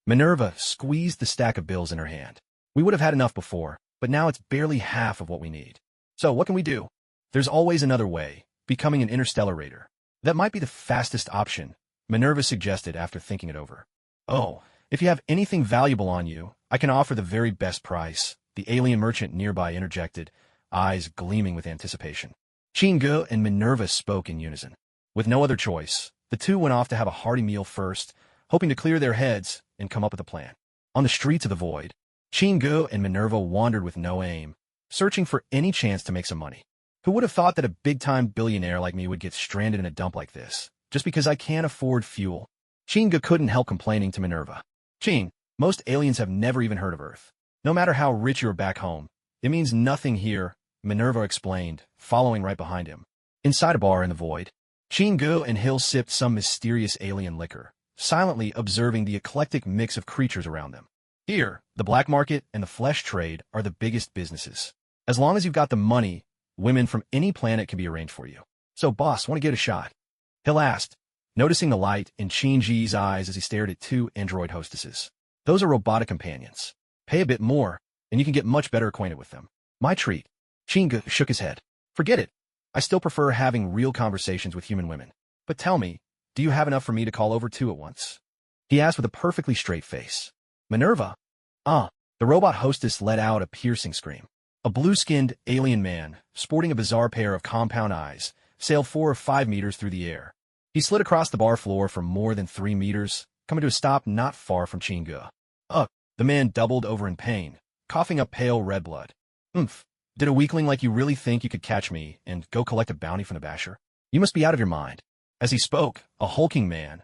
Minerva squeezed the stack of bills in her hand. "We would have had enough before, but now it's barely half of what we need. So what can we do?" "There's always another way, becoming an interstellar raider. That might be the fastest option," Minerva suggested after thinking it over. "Oh, if you have anything valuable on you, I can offer the very best price," the alien merchant nearby interjected, eyes gleaming with anticipation. Qingge and Minerva spoke in unison. With no other choice, the two went off to have a hearty meal first, hoping to clear their heads and come up with a plan. On the streets of the void, Qingge and Minerva wandered with no aim, searching for any chance to make some money. Who would have thought that a big-time billionaire like me would get stranded in a dump like this, just because I can't afford fuel? Qingge couldn't help complaining to Minerva. "Qing, most aliens have never even heard of Earth. No matter how rich you're back home, it means nothing here," Minerva explained, following right behind him. Inside a bar in the void, Chingu and Hill sipped some mysterious alien liquor, silently observing the eclectic mix of creatures around them. Here, the black market and the flesh trade are the biggest businesses. As long as you've got the money, women from any planet can be arranged for you. So, boss, want to give it a shot? Hill asked, noticing the light in Chinji's eyes as he stared at two android hostesses. Those are robotic companions. Pay a bit more, and you can get much better acquainted with them. My treat. Chingu shook his head. Forget it. I still prefer having real conversations with human women. But tell me, do you have enough for me to call over two at once? He asked with a perfectly straight face. Minerva? The robot hostess let out a piercing scream. A blue-skinned alien man, sporting a bizarre pair of compound eyes, sailed 4 or 5 meters through the air. He slid across the bar floor for more than 3 meters, coming to a stop not far from Chingu. The man doubled over in pain, coughing up pale red blood. Did a weakling like you really think you could catch me and go collect a bounty from the basher? You must be out of your mind. As he spoke, a hulking man,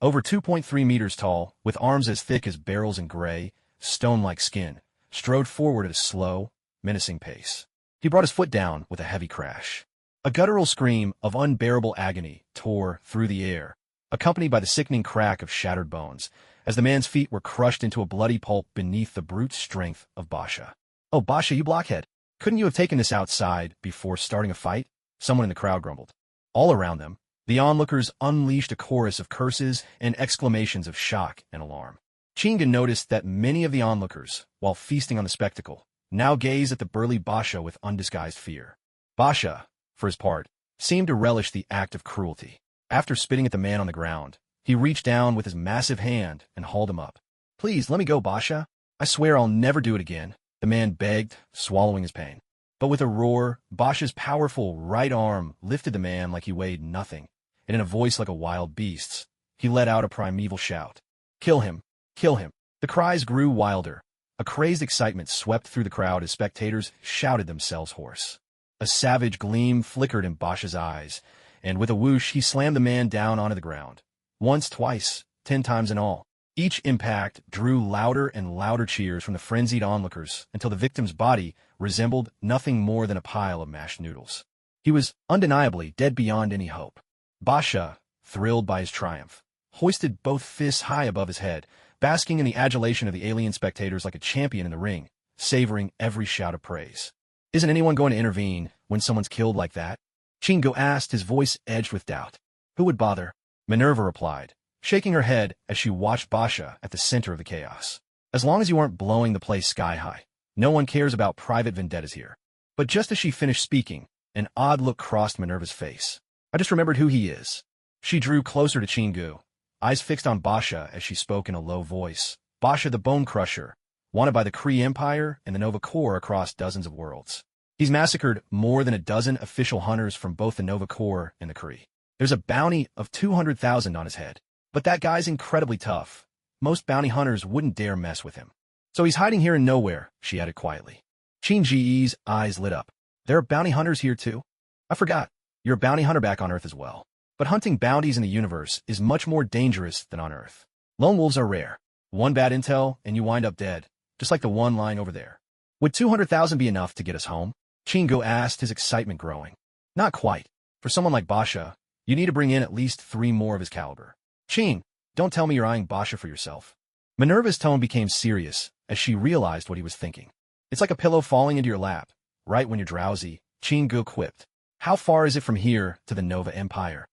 over 2.3 meters tall, with arms as thick as barrels and gray, stone-like skin, strode forward at a slow, menacing pace. He brought his foot down with a heavy crash. A guttural scream of unbearable agony tore through the air, accompanied by the sickening crack of shattered bones, as the man's feet were crushed into a bloody pulp beneath the brute strength of Basha. Oh, Basha, you blockhead! Couldn't you have taken this outside before starting a fight? Someone in the crowd grumbled. All around them, the onlookers unleashed a chorus of curses and exclamations of shock and alarm. Chingu noticed that many of the onlookers, while feasting on the spectacle, now gazed at the burly Basha with undisguised fear. Basha, for his part, seemed to relish the act of cruelty. After spitting at the man on the ground, he reached down with his massive hand and hauled him up. Please, let me go, Basha. I swear I'll never do it again, the man begged, swallowing his pain. But with a roar, Basha's powerful right arm lifted the man like he weighed nothing, and in a voice like a wild beast's, he let out a primeval shout. Kill him! Kill him! The cries grew wilder. A crazed excitement swept through the crowd as spectators shouted themselves hoarse. A savage gleam flickered in Basha's eyes, and with a whoosh he slammed the man down onto the ground. Once, twice, 10 times in all. Each impact drew louder and louder cheers from the frenzied onlookers until the victim's body resembled nothing more than a pile of mashed noodles. He was undeniably dead beyond any hope. Basha, thrilled by his triumph, hoisted both fists high above his head, basking in the adulation of the alien spectators like a champion in the ring, savoring every shout of praise. Isn't anyone going to intervene when someone's killed like that? Chingu asked, his voice edged with doubt. Who would bother? Minerva replied, shaking her head as she watched Basha at the center of the chaos. As long as you aren't blowing the place sky high, no one cares about private vendettas here. But just as she finished speaking, an odd look crossed Minerva's face. I just remembered who he is. She drew closer to Chingu, eyes fixed on Basha as she spoke in a low voice. Basha the Bone Crusher, wanted by the Kree Empire and the Nova Corps across dozens of worlds. He's massacred more than a dozen official hunters from both the Nova Corps and the Kree. There's a bounty of 200,000 on his head. But that guy's incredibly tough. Most bounty hunters wouldn't dare mess with him. So he's hiding here in nowhere, she added quietly. Chinji's eyes lit up. There are bounty hunters here too? I forgot. You're a bounty hunter back on Earth as well. But hunting bounties in the universe is much more dangerous than on Earth. Lone wolves are rare. One bad intel and you wind up dead, just like the one lying over there. Would 200,000 be enough to get us home? Chingu asked, his excitement growing. Not quite. For someone like Basha, you need to bring in at least 3 more of his caliber. Chin, don't tell me you're eyeing Basha for yourself. Minerva's tone became serious as she realized what he was thinking. It's like a pillow falling into your lap, right when you're drowsy, Chingu quipped. How far is it from here to the Nova Empire?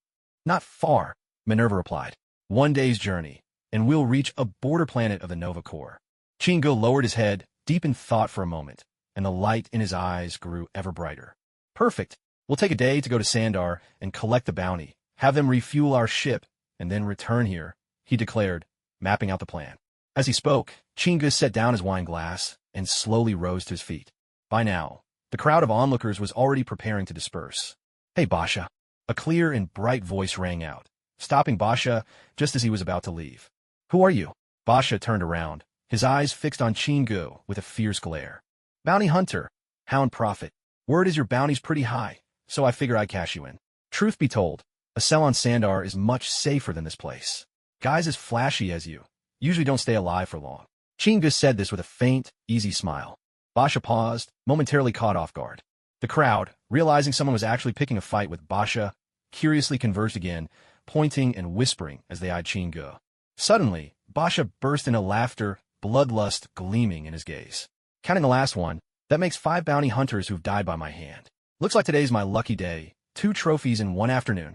Not far, Minerva replied. 1 day's journey, and we'll reach a border planet of the Nova Corps. Chingu lowered his head, deep in thought for a moment, and the light in his eyes grew ever brighter. Perfect. We'll take a day to go to Sandar and collect the bounty, have them refuel our ship, and then return here, he declared, mapping out the plan. As he spoke, Chingu set down his wine glass and slowly rose to his feet. By now, the crowd of onlookers was already preparing to disperse. Hey, Basha. A clear and bright voice rang out, stopping Basha just as he was about to leave. Who are you? Basha turned around, his eyes fixed on Chingu with a fierce glare. Bounty hunter, hound prophet. Word is your bounty's pretty high, so I figure I'd cash you in. Truth be told, a cell on Sandar is much safer than this place. Guys as flashy as you usually don't stay alive for long. Chingu said this with a faint, easy smile. Basha paused, momentarily caught off guard. The crowd, realizing someone was actually picking a fight with Basha, curiously converged again, pointing and whispering as they eyed Chingu. Suddenly, Basha burst into laughter, bloodlust gleaming in his gaze. Counting the last one, that makes 5 bounty hunters who've died by my hand. Looks like today's my lucky day. 2 trophies in 1 afternoon.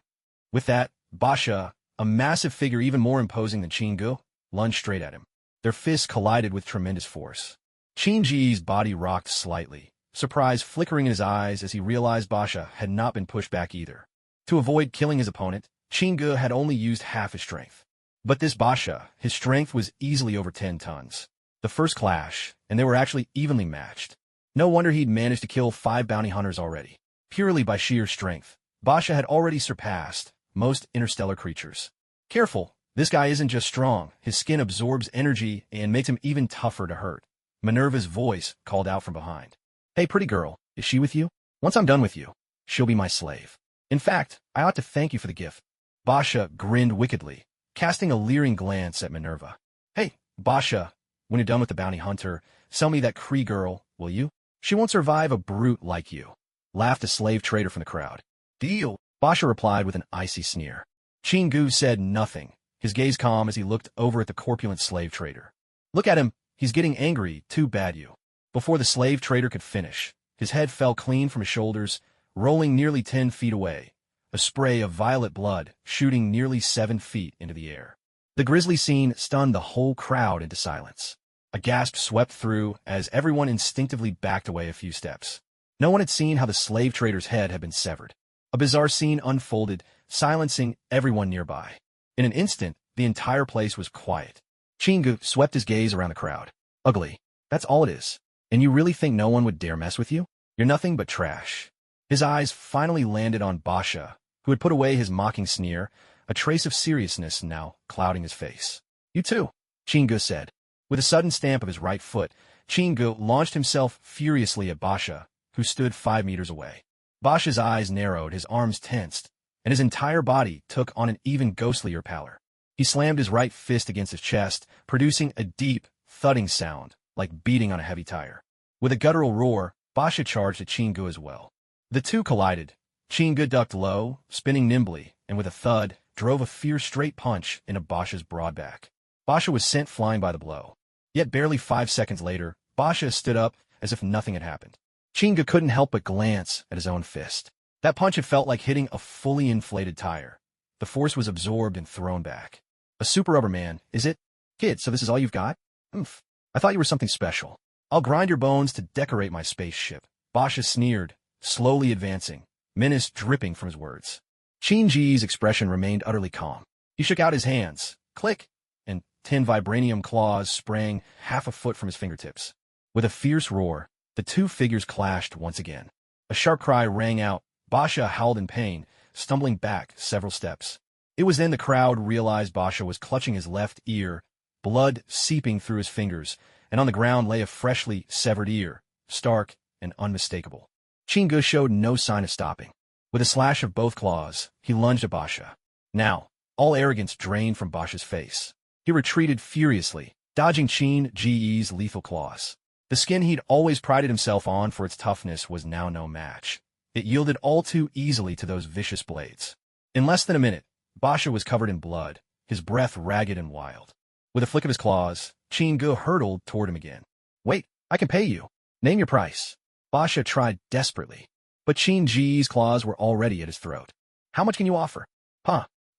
With that, Basha, a massive figure even more imposing than Chingu, lunged straight at him. Their fists collided with tremendous force. Chingu's body rocked slightly, surprise flickering in his eyes as he realized Basha had not been pushed back either. To avoid killing his opponent, Chingu had only used half his strength. But this Basha, his strength was easily over 10 tons. The first clash, and they were actually evenly matched. No wonder he'd managed to kill 5 bounty hunters already. Purely by sheer strength, Basha had already surpassed most interstellar creatures. Careful, this guy isn't just strong, his skin absorbs energy and makes him even tougher to hurt. Minerva's voice called out from behind. Hey pretty girl, is she with you? Once I'm done with you, she'll be my slave. In fact, I ought to thank you for the gift. Basha grinned wickedly, casting a leering glance at Minerva. Hey, Basha, when you're done with the bounty hunter, sell me that Cree girl, will you? She won't survive a brute like you. Laughed a slave trader from the crowd. Deal, Basha replied with an icy sneer. Chingu said nothing, his gaze calm as he looked over at the corpulent slave trader. Look at him, he's getting angry, too bad you. Before the slave trader could finish, his head fell clean from his shoulders, rolling nearly 10 feet away, a spray of violet blood shooting nearly 7 feet into the air. The grisly scene stunned the whole crowd into silence. A gasp swept through as everyone instinctively backed away a few steps. No one had seen how the slave trader's head had been severed. A bizarre scene unfolded, silencing everyone nearby. In an instant, the entire place was quiet. Chingu swept his gaze around the crowd. Ugly. That's all it is. And you really think no one would dare mess with you? You're nothing but trash. His eyes finally landed on Basha, who had put away his mocking sneer, a trace of seriousness now clouding his face. You too, Chingu said. With a sudden stamp of his right foot, Chingu launched himself furiously at Basha, who stood 5 meters away. Basha's eyes narrowed, his arms tensed, and his entire body took on an even ghostlier pallor. He slammed his right fist against his chest, producing a deep, thudding sound, like beating on a heavy tire. With a guttural roar, Basha charged at Chingu as well. The two collided. Chingu ducked low, spinning nimbly, and with a thud, drove a fierce straight punch into Basha's broad back. Basha was sent flying by the blow. Yet barely 5 seconds later, Basha stood up as if nothing had happened. Chingu couldn't help but glance at his own fist. That punch had felt like hitting a fully inflated tire. The force was absorbed and thrown back. A super rubber man, is it? Kid, so this is all you've got? Oomph. I thought you were something special. I'll grind your bones to decorate my spaceship. Basha sneered, slowly advancing, menace dripping from his words. Chingu's expression remained utterly calm. He shook out his hands, click, and 10 vibranium claws sprang half a foot from his fingertips. With a fierce roar, the two figures clashed once again. A sharp cry rang out. Basha howled in pain, stumbling back several steps. It was then the crowd realized Basha was clutching his left ear, blood seeping through his fingers, and on the ground lay a freshly severed ear, stark and unmistakable. Chingu showed no sign of stopping. With a slash of both claws, he lunged at Basha. Now, all arrogance drained from Basha's face. He retreated furiously, dodging Chingu's lethal claws. The skin he'd always prided himself on for its toughness was now no match. It yielded all too easily to those vicious blades. In less than a minute, Basha was covered in blood, his breath ragged and wild. With a flick of his claws, Chingu hurtled toward him again. Wait, I can pay you. Name your price. Basha tried desperately, but Chingu's claws were already at his throat. How much can you offer?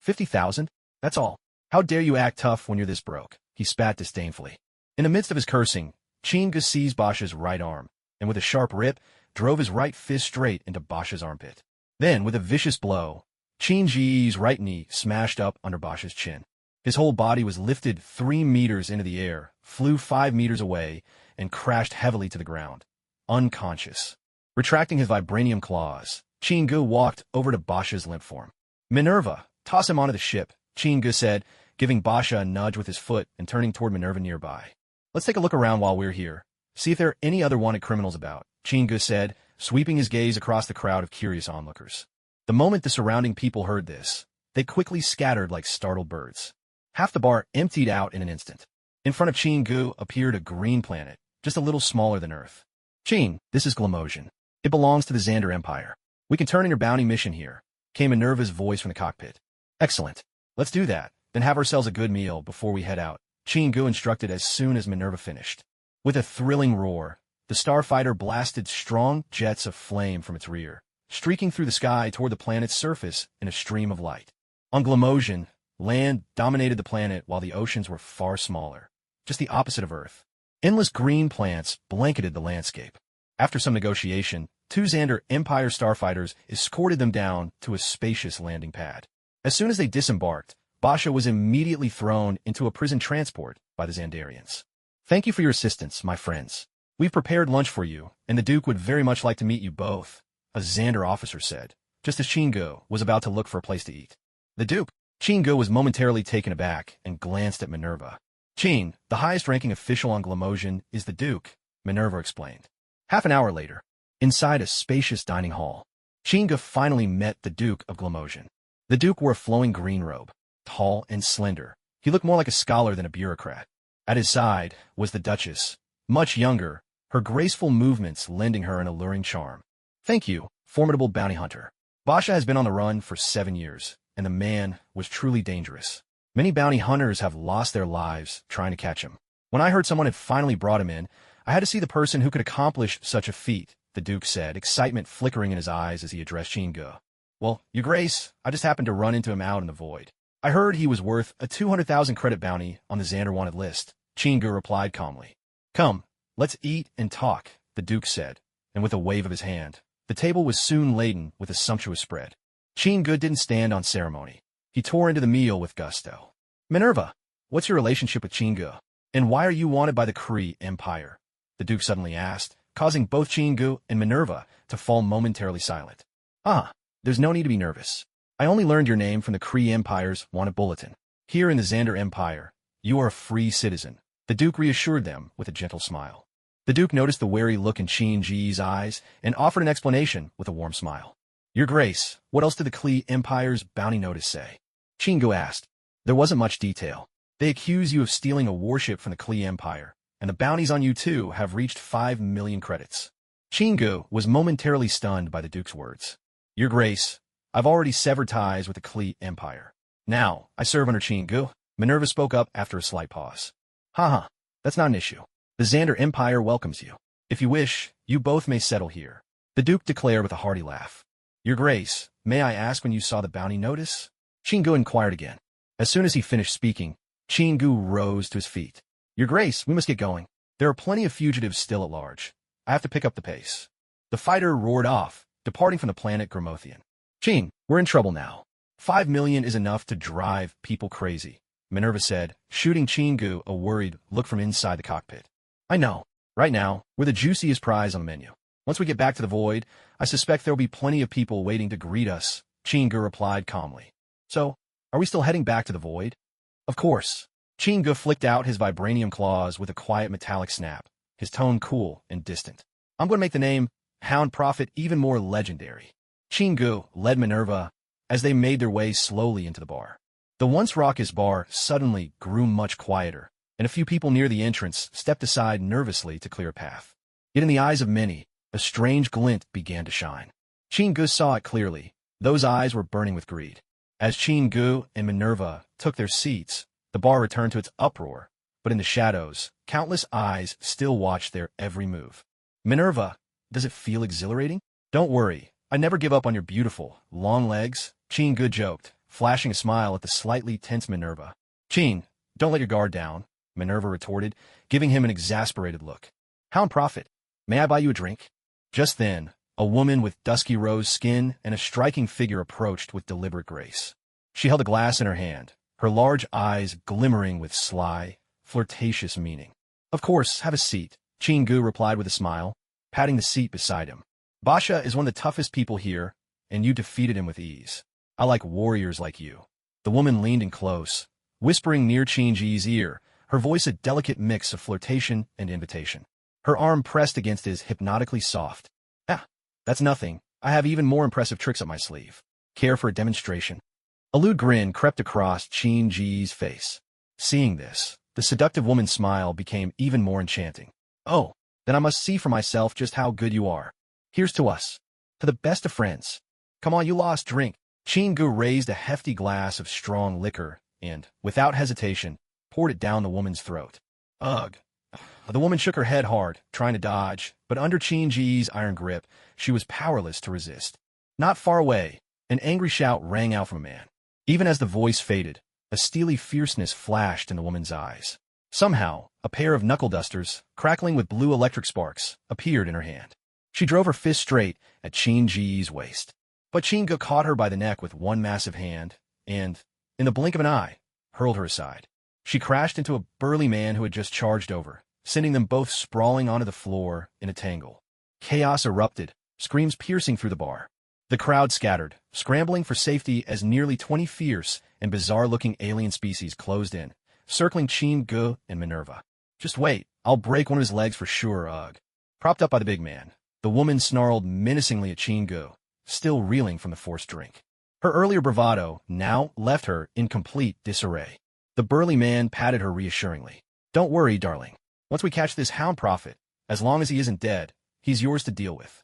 50,000? That's all. How dare you act tough when you're this broke? He spat disdainfully. In the midst of his cursing, Chingu seized Basha's right arm, and with a sharp rip, drove his right fist straight into Basha's armpit. Then, with a vicious blow, Chingu's right knee smashed up under Basha's chin. His whole body was lifted 3 meters into the air, flew 5 meters away, and crashed heavily to the ground, unconscious. Retracting his vibranium claws, Chingu walked over to Basha's limp form. Minerva, toss him onto the ship, Chingu said, giving Basha a nudge with his foot and turning toward Minerva nearby. Let's take a look around while we're here. See if there are any other wanted criminals about, Chingu said, sweeping his gaze across the crowd of curious onlookers. The moment the surrounding people heard this, they quickly scattered like startled birds. Half the bar emptied out in an instant. In front of Chingu appeared a green planet, just a little smaller than Earth. Chin, this is Glamosian. It belongs to the Xander Empire. We can turn in your bounty mission here. came Minerva's voice from the cockpit. Excellent. Let's do that, then have ourselves a good meal before we head out, Chingu instructed as soon as Minerva finished. With a thrilling roar, the starfighter blasted strong jets of flame from its rear, streaking through the sky toward the planet's surface in a stream of light. On Glamosion, land dominated the planet while the oceans were far smaller, just the opposite of Earth. Endless green plants blanketed the landscape. After some negotiation, two Xander Empire starfighters escorted them down to a spacious landing pad. As soon as they disembarked, Basha was immediately thrown into a prison transport by the Xandarians. Thank you for your assistance, my friends. We've prepared lunch for you, and the Duke would very much like to meet you both, a Xander officer said, just as Chingu was about to look for a place to eat. The Duke, Chingu was momentarily taken aback and glanced at Minerva. Chin, the highest-ranking official on Glamosion, is the Duke, Minerva explained. Half an hour later, inside a spacious dining hall, Chingu finally met the Duke of Glamosion. The Duke wore a flowing green robe, tall and slender. He looked more like a scholar than a bureaucrat. At his side was the Duchess, much younger, her graceful movements lending her an alluring charm. Thank you, formidable bounty hunter. Basha has been on the run for 7 years, and the man was truly dangerous. Many bounty hunters have lost their lives trying to catch him. When I heard someone had finally brought him in, I had to see the person who could accomplish such a feat, the Duke said, excitement flickering in his eyes as he addressed Chingu. Well, Your Grace, I just happened to run into him out in the void. I heard he was worth a 200,000 credit bounty on the Xander wanted list, Chingu replied calmly. Come, let's eat and talk, the Duke said, and with a wave of his hand, the table was soon laden with a sumptuous spread. Chingu didn't stand on ceremony. He tore into the meal with gusto. Minerva, what's your relationship with Chingu? And why are you wanted by the Kree Empire? The Duke suddenly asked, causing both Chingu and Minerva to fall momentarily silent. There's no need to be nervous. I only learned your name from the Kree Empire's wanted bulletin. Here in the Xander Empire, you are a free citizen, the Duke reassured them with a gentle smile. The Duke noticed the wary look in Chin-Ji's eyes and offered an explanation with a warm smile. Your Grace, what else did the Kree Empire's bounty notice say? Chingu asked. There wasn't much detail. They accuse you of stealing a warship from the Kree Empire, and the bounties on you too have reached 5 million credits. Chingu was momentarily stunned by the Duke's words. Your Grace, I've already severed ties with the Kree Empire. Now, I serve under Chingu, Minerva spoke up after a slight pause. That's not an issue. The Xander Empire welcomes you. If you wish, you both may settle here, the Duke declared with a hearty laugh. Your Grace, may I ask when you saw the bounty notice? Chingu inquired again. As soon as he finished speaking, Chingu rose to his feet. Your Grace, we must get going. There are plenty of fugitives still at large. I have to pick up the pace. The fighter roared off, departing from the planet Gramothian. Chin, we're in trouble now. 5 million is enough to drive people crazy, Minerva said, shooting Chingu a worried look from inside the cockpit. I know. Right now, we're the juiciest prize on the menu. Once we get back to the void, I suspect there will be plenty of people waiting to greet us, Chingu replied calmly. So, are we still heading back to the void? Of course. Chingu flicked out his vibranium claws with a quiet metallic snap, his tone cool and distant. I'm going to make the name Hound Prophet even more legendary. Chingu led Minerva as they made their way slowly into the bar. The once raucous bar suddenly grew much quieter, and a few people near the entrance stepped aside nervously to clear a path. Yet in the eyes of many, a strange glint began to shine. Chingu saw it clearly. Those eyes were burning with greed. As Chingu and Minerva took their seats, the bar returned to its uproar, but in the shadows, countless eyes still watched their every move. Minerva, does it feel exhilarating? Don't worry, I never give up on your beautiful, long legs, Chingu joked, flashing a smile at the slightly tense Minerva. Chin, don't let your guard down, Minerva retorted, giving him an exasperated look. Hound Prophet, may I buy you a drink? Just then, a woman with dusky rose skin and a striking figure approached with deliberate grace. She held a glass in her hand, her large eyes glimmering with sly, flirtatious meaning. Of course, have a seat, Chingu replied with a smile, patting the seat beside him. Basha is one of the toughest people here, and you defeated him with ease. I like warriors like you. The woman leaned in close, whispering near Chin-Ji's ear, her voice a delicate mix of flirtation and invitation. Her arm pressed against his hypnotically soft. That's nothing. I have even more impressive tricks up my sleeve. Care for a demonstration? A lewd grin crept across Chin-Ji's face. Seeing this, the seductive woman's smile became even more enchanting. Oh, then I must see for myself just how good you are. Here's to us. To the best of friends. Come on, you lost, drink. Chingu raised a hefty glass of strong liquor and, without hesitation, poured it down the woman's throat. Ugh. The woman shook her head hard, trying to dodge, but under Chinji's iron grip, she was powerless to resist. Not far away, an angry shout rang out from a man. Even as the voice faded, a steely fierceness flashed in the woman's eyes. Somehow, a pair of knuckle dusters, crackling with blue electric sparks, appeared in her hand. She drove her fist straight at Chinji's waist. But Chingu caught her by the neck with one massive hand and, in the blink of an eye, hurled her aside. She crashed into a burly man who had just charged over, sending them both sprawling onto the floor in a tangle. Chaos erupted, screams piercing through the bar. The crowd scattered, scrambling for safety as nearly 20 fierce and bizarre-looking alien species closed in, circling Chingu and Minerva. Just wait, I'll break one of his legs for sure, ugh. Propped up by the big man, the woman snarled menacingly at Chingu, still reeling from the forced drink. Her earlier bravado now left her in complete disarray. The burly man patted her reassuringly. Don't worry, darling. Once we catch this hound prophet, as long as he isn't dead, he's yours to deal with.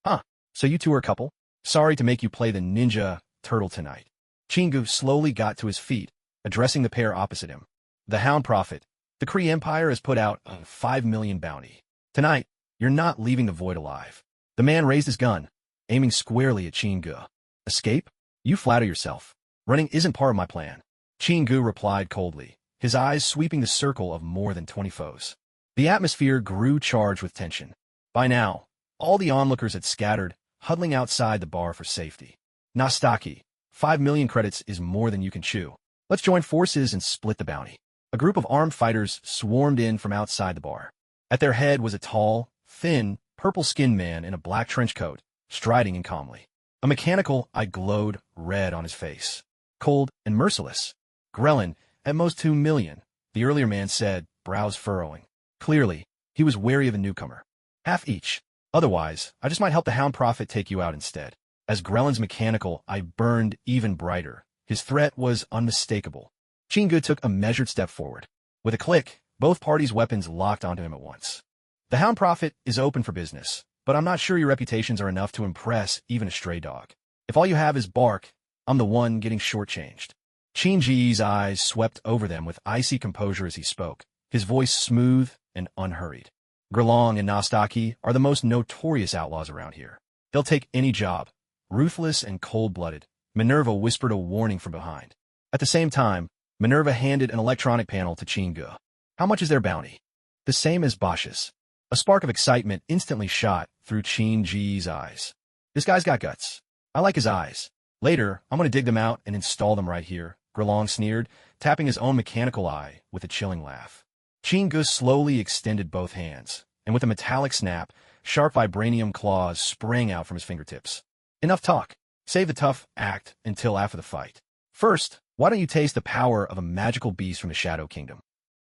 Huh, so you two are a couple? Sorry to make you play the ninja turtle tonight. Chingu slowly got to his feet, addressing the pair opposite him. The hound prophet, the Kree Empire has put out a 5 million bounty. Tonight, you're not leaving the void alive. The man raised his gun, aiming squarely at Chingu. Escape? You flatter yourself. Running isn't part of my plan. Chingu replied coldly, his eyes sweeping the circle of more than 20 foes. The atmosphere grew charged with tension. By now, all the onlookers had scattered, huddling outside the bar for safety. Nastaki, 5 million credits is more than you can chew. Let's join forces and split the bounty. A group of armed fighters swarmed in from outside the bar. At their head was a tall, thin, purple-skinned man in a black trench coat, striding in calmly. A mechanical eye glowed red on his face. Cold and merciless. Grelin, at most 2 million, the earlier man said, brows furrowing. Clearly, he was wary of a newcomer. Half each. Otherwise, I just might help the hound prophet take you out instead. As Grelin's mechanical eye burned even brighter, his threat was unmistakable. Chingu took a measured step forward. With a click, both parties' weapons locked onto him at once. The hound prophet is open for business, but I'm not sure your reputations are enough to impress even a stray dog. If all you have is bark, I'm the one getting shortchanged. Chinji's eyes swept over them with icy composure as he spoke, his voice smooth and unhurried. Gerlong and Nastaki are the most notorious outlaws around here. They'll take any job. Ruthless and cold-blooded, Minerva whispered a warning from behind. At the same time, Minerva handed an electronic panel to Chingu. How much is their bounty? The same as Bosch's. A spark of excitement instantly shot through Chinji's eyes. This guy's got guts. I like his eyes. Later, I'm going to dig them out and install them right here, Gerlong sneered, tapping his own mechanical eye with a chilling laugh. Chingu slowly extended both hands, and with a metallic snap, sharp vibranium claws sprang out from his fingertips. Enough talk. Save the tough act until after the fight. First, why don't you taste the power of a magical beast from the Shadow Kingdom?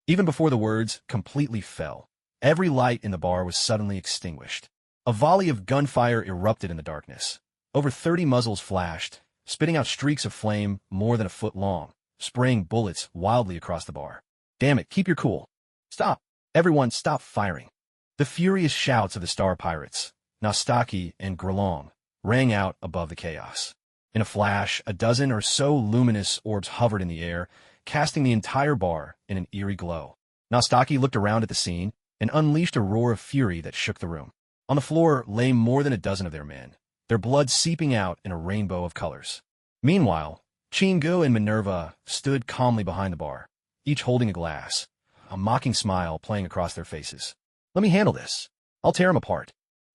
Even before the words completely fell, every light in the bar was suddenly extinguished. A volley of gunfire erupted in the darkness. Over 30 muzzles flashed, spitting out streaks of flame more than a foot long, spraying bullets wildly across the bar. Damn it, keep your cool. Stop. Everyone, stop firing. The furious shouts of the Star Pirates, Nastaki and Gerlong, rang out above the chaos. In a flash, a dozen or so luminous orbs hovered in the air, casting the entire bar in an eerie glow. Nastaki looked around at the scene and unleashed a roar of fury that shook the room. On the floor lay more than a dozen of their men, their blood seeping out in a rainbow of colors. Meanwhile, Chingu and Minerva stood calmly behind the bar, each holding a glass, a mocking smile playing across their faces. Let me handle this. I'll tear him apart.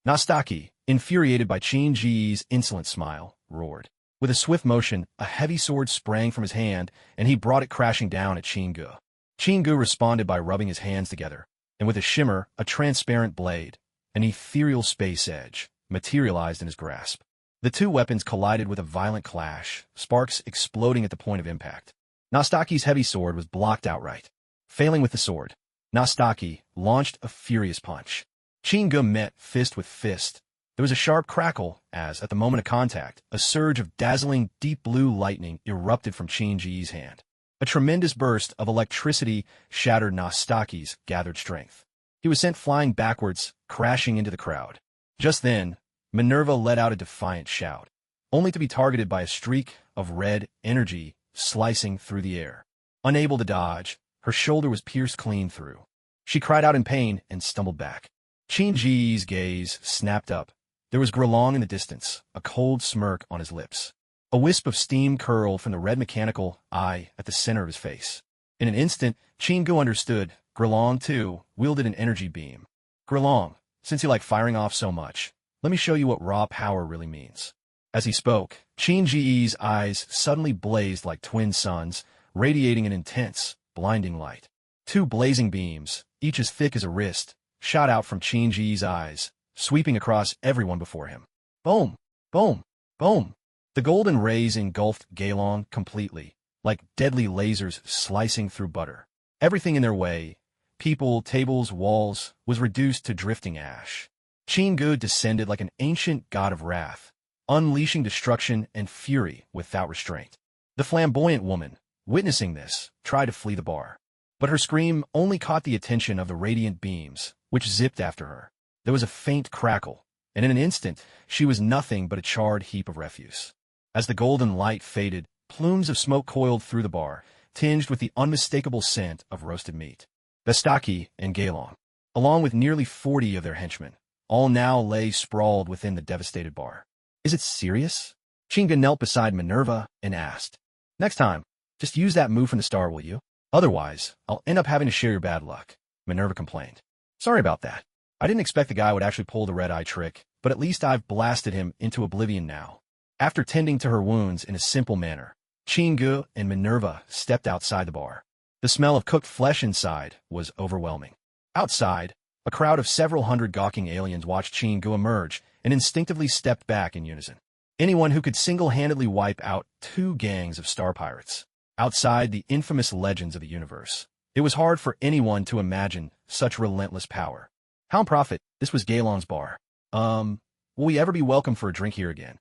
Nastaki, infuriated by Chinji's insolent smile, roared. With a swift motion, a heavy sword sprang from his hand, and he brought it crashing down at Chingu. Chingu responded by rubbing his hands together, and with a shimmer, a transparent blade, an ethereal space edge, materialized in his grasp. The two weapons collided with a violent clash, sparks exploding at the point of impact. Nastaki's heavy sword was blocked outright. Failing with the sword, Nastaki launched a furious punch. Chingu met fist with fist. There was a sharp crackle as, at the moment of contact, a surge of dazzling deep blue lightning erupted from Chinji's hand. A tremendous burst of electricity shattered Nastaki's gathered strength. He was sent flying backwards, crashing into the crowd. Just then, Minerva let out a defiant shout. only to be targeted by a streak of red energy slicing through the air. Unable to dodge, her shoulder was pierced clean through. She cried out in pain and stumbled back. Qin Ji's gaze snapped up. There was Grelong in the distance, a cold smirk on his lips. A wisp of steam curled from the red mechanical eye at the center of his face. In an instant, Qin understood. Grelong, too, wielded an energy beam. Grelong, since you like firing off so much, let me show you what raw power really means. As he spoke, Qin Ji's eyes suddenly blazed like twin suns, radiating an intense, blinding light. Two blazing beams, each as thick as a wrist, shot out from Qin Ji's eyes, sweeping across everyone before him. Boom! Boom! Boom! The golden rays engulfed Gaelong completely, like deadly lasers slicing through butter. Everything in their way, people, tables, walls, was reduced to drifting ash. Qin descended like an ancient god of wrath, unleashing destruction and fury without restraint. The flamboyant woman, witnessing this, tried to flee the bar. But her scream only caught the attention of the radiant beams, which zipped after her. There was a faint crackle, and in an instant, she was nothing but a charred heap of refuse. As the golden light faded, plumes of smoke coiled through the bar, tinged with the unmistakable scent of roasted meat. Vestaki and Gaelong, along with nearly 40 of their henchmen, all now lay sprawled within the devastated bar. Is it serious? Chinga knelt beside Minerva and asked. Next time, just use that move from the star, will you? Otherwise, I'll end up having to share your bad luck, Minerva complained. Sorry about that. I didn't expect the guy would actually pull the red-eye trick, but at least I've blasted him into oblivion now. After tending to her wounds in a simple manner, Qin and Minerva stepped outside the bar. The smell of cooked flesh inside was overwhelming. Outside, a crowd of several hundred gawking aliens watched Qin emerge and instinctively stepped back in unison. Anyone who could single-handedly wipe out 2 gangs of star pirates. Outside the infamous legends of the universe, it was hard for anyone to imagine such relentless power. Hound Prophet, this was Gaelong's bar. Will we ever be welcome for a drink here again?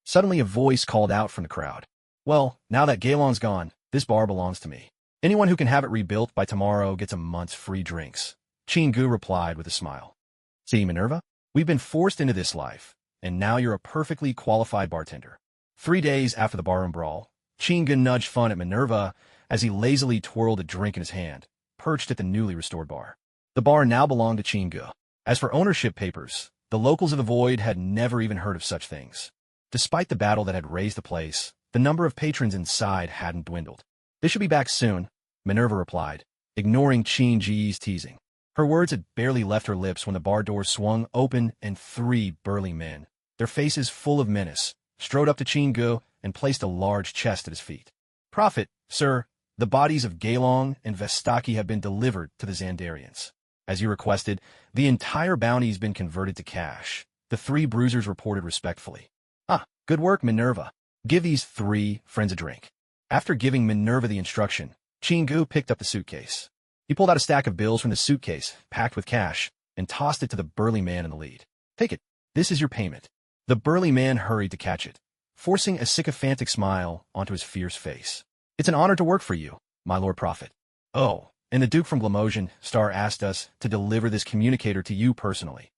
Suddenly a voice called out from the crowd. Well, now that Gaelong's gone, this bar belongs to me. Anyone who can have it rebuilt by tomorrow gets a month's free drinks. Qin replied with a smile. See, Minerva, we've been forced into this life, and now you're a perfectly qualified bartender. 3 days after the barroom brawl, Qin nudged fun at Minerva as he lazily twirled a drink in his hand, perched at the newly restored bar. The bar now belonged to Qin. As for ownership papers, the locals of the Void had never even heard of such things. Despite the battle that had razed the place, the number of patrons inside hadn't dwindled. They should be back soon, Minerva replied, ignoring Qin teasing. Her words had barely left her lips when the bar door swung open and 3 burly men, their faces full of menace, strode up to Qin and placed a large chest at his feet. Prophet, sir, the bodies of Gaelong and Vestaki have been delivered to the Xandarians. As you requested, the entire bounty's been converted to cash, the 3 bruisers reported respectfully. Ah, good work, Minerva. Give these 3 friends a drink. After giving Minerva the instruction, Qin picked up the suitcase. He pulled out a stack of bills from the suitcase, packed with cash, and tossed it to the burly man in the lead. Take it. This is your payment. The burly man hurried to catch it, forcing a sycophantic smile onto his fierce face. It's an honor to work for you, my lord prophet. Oh, and the Duke from Glamosian Star asked us to deliver this communicator to you personally.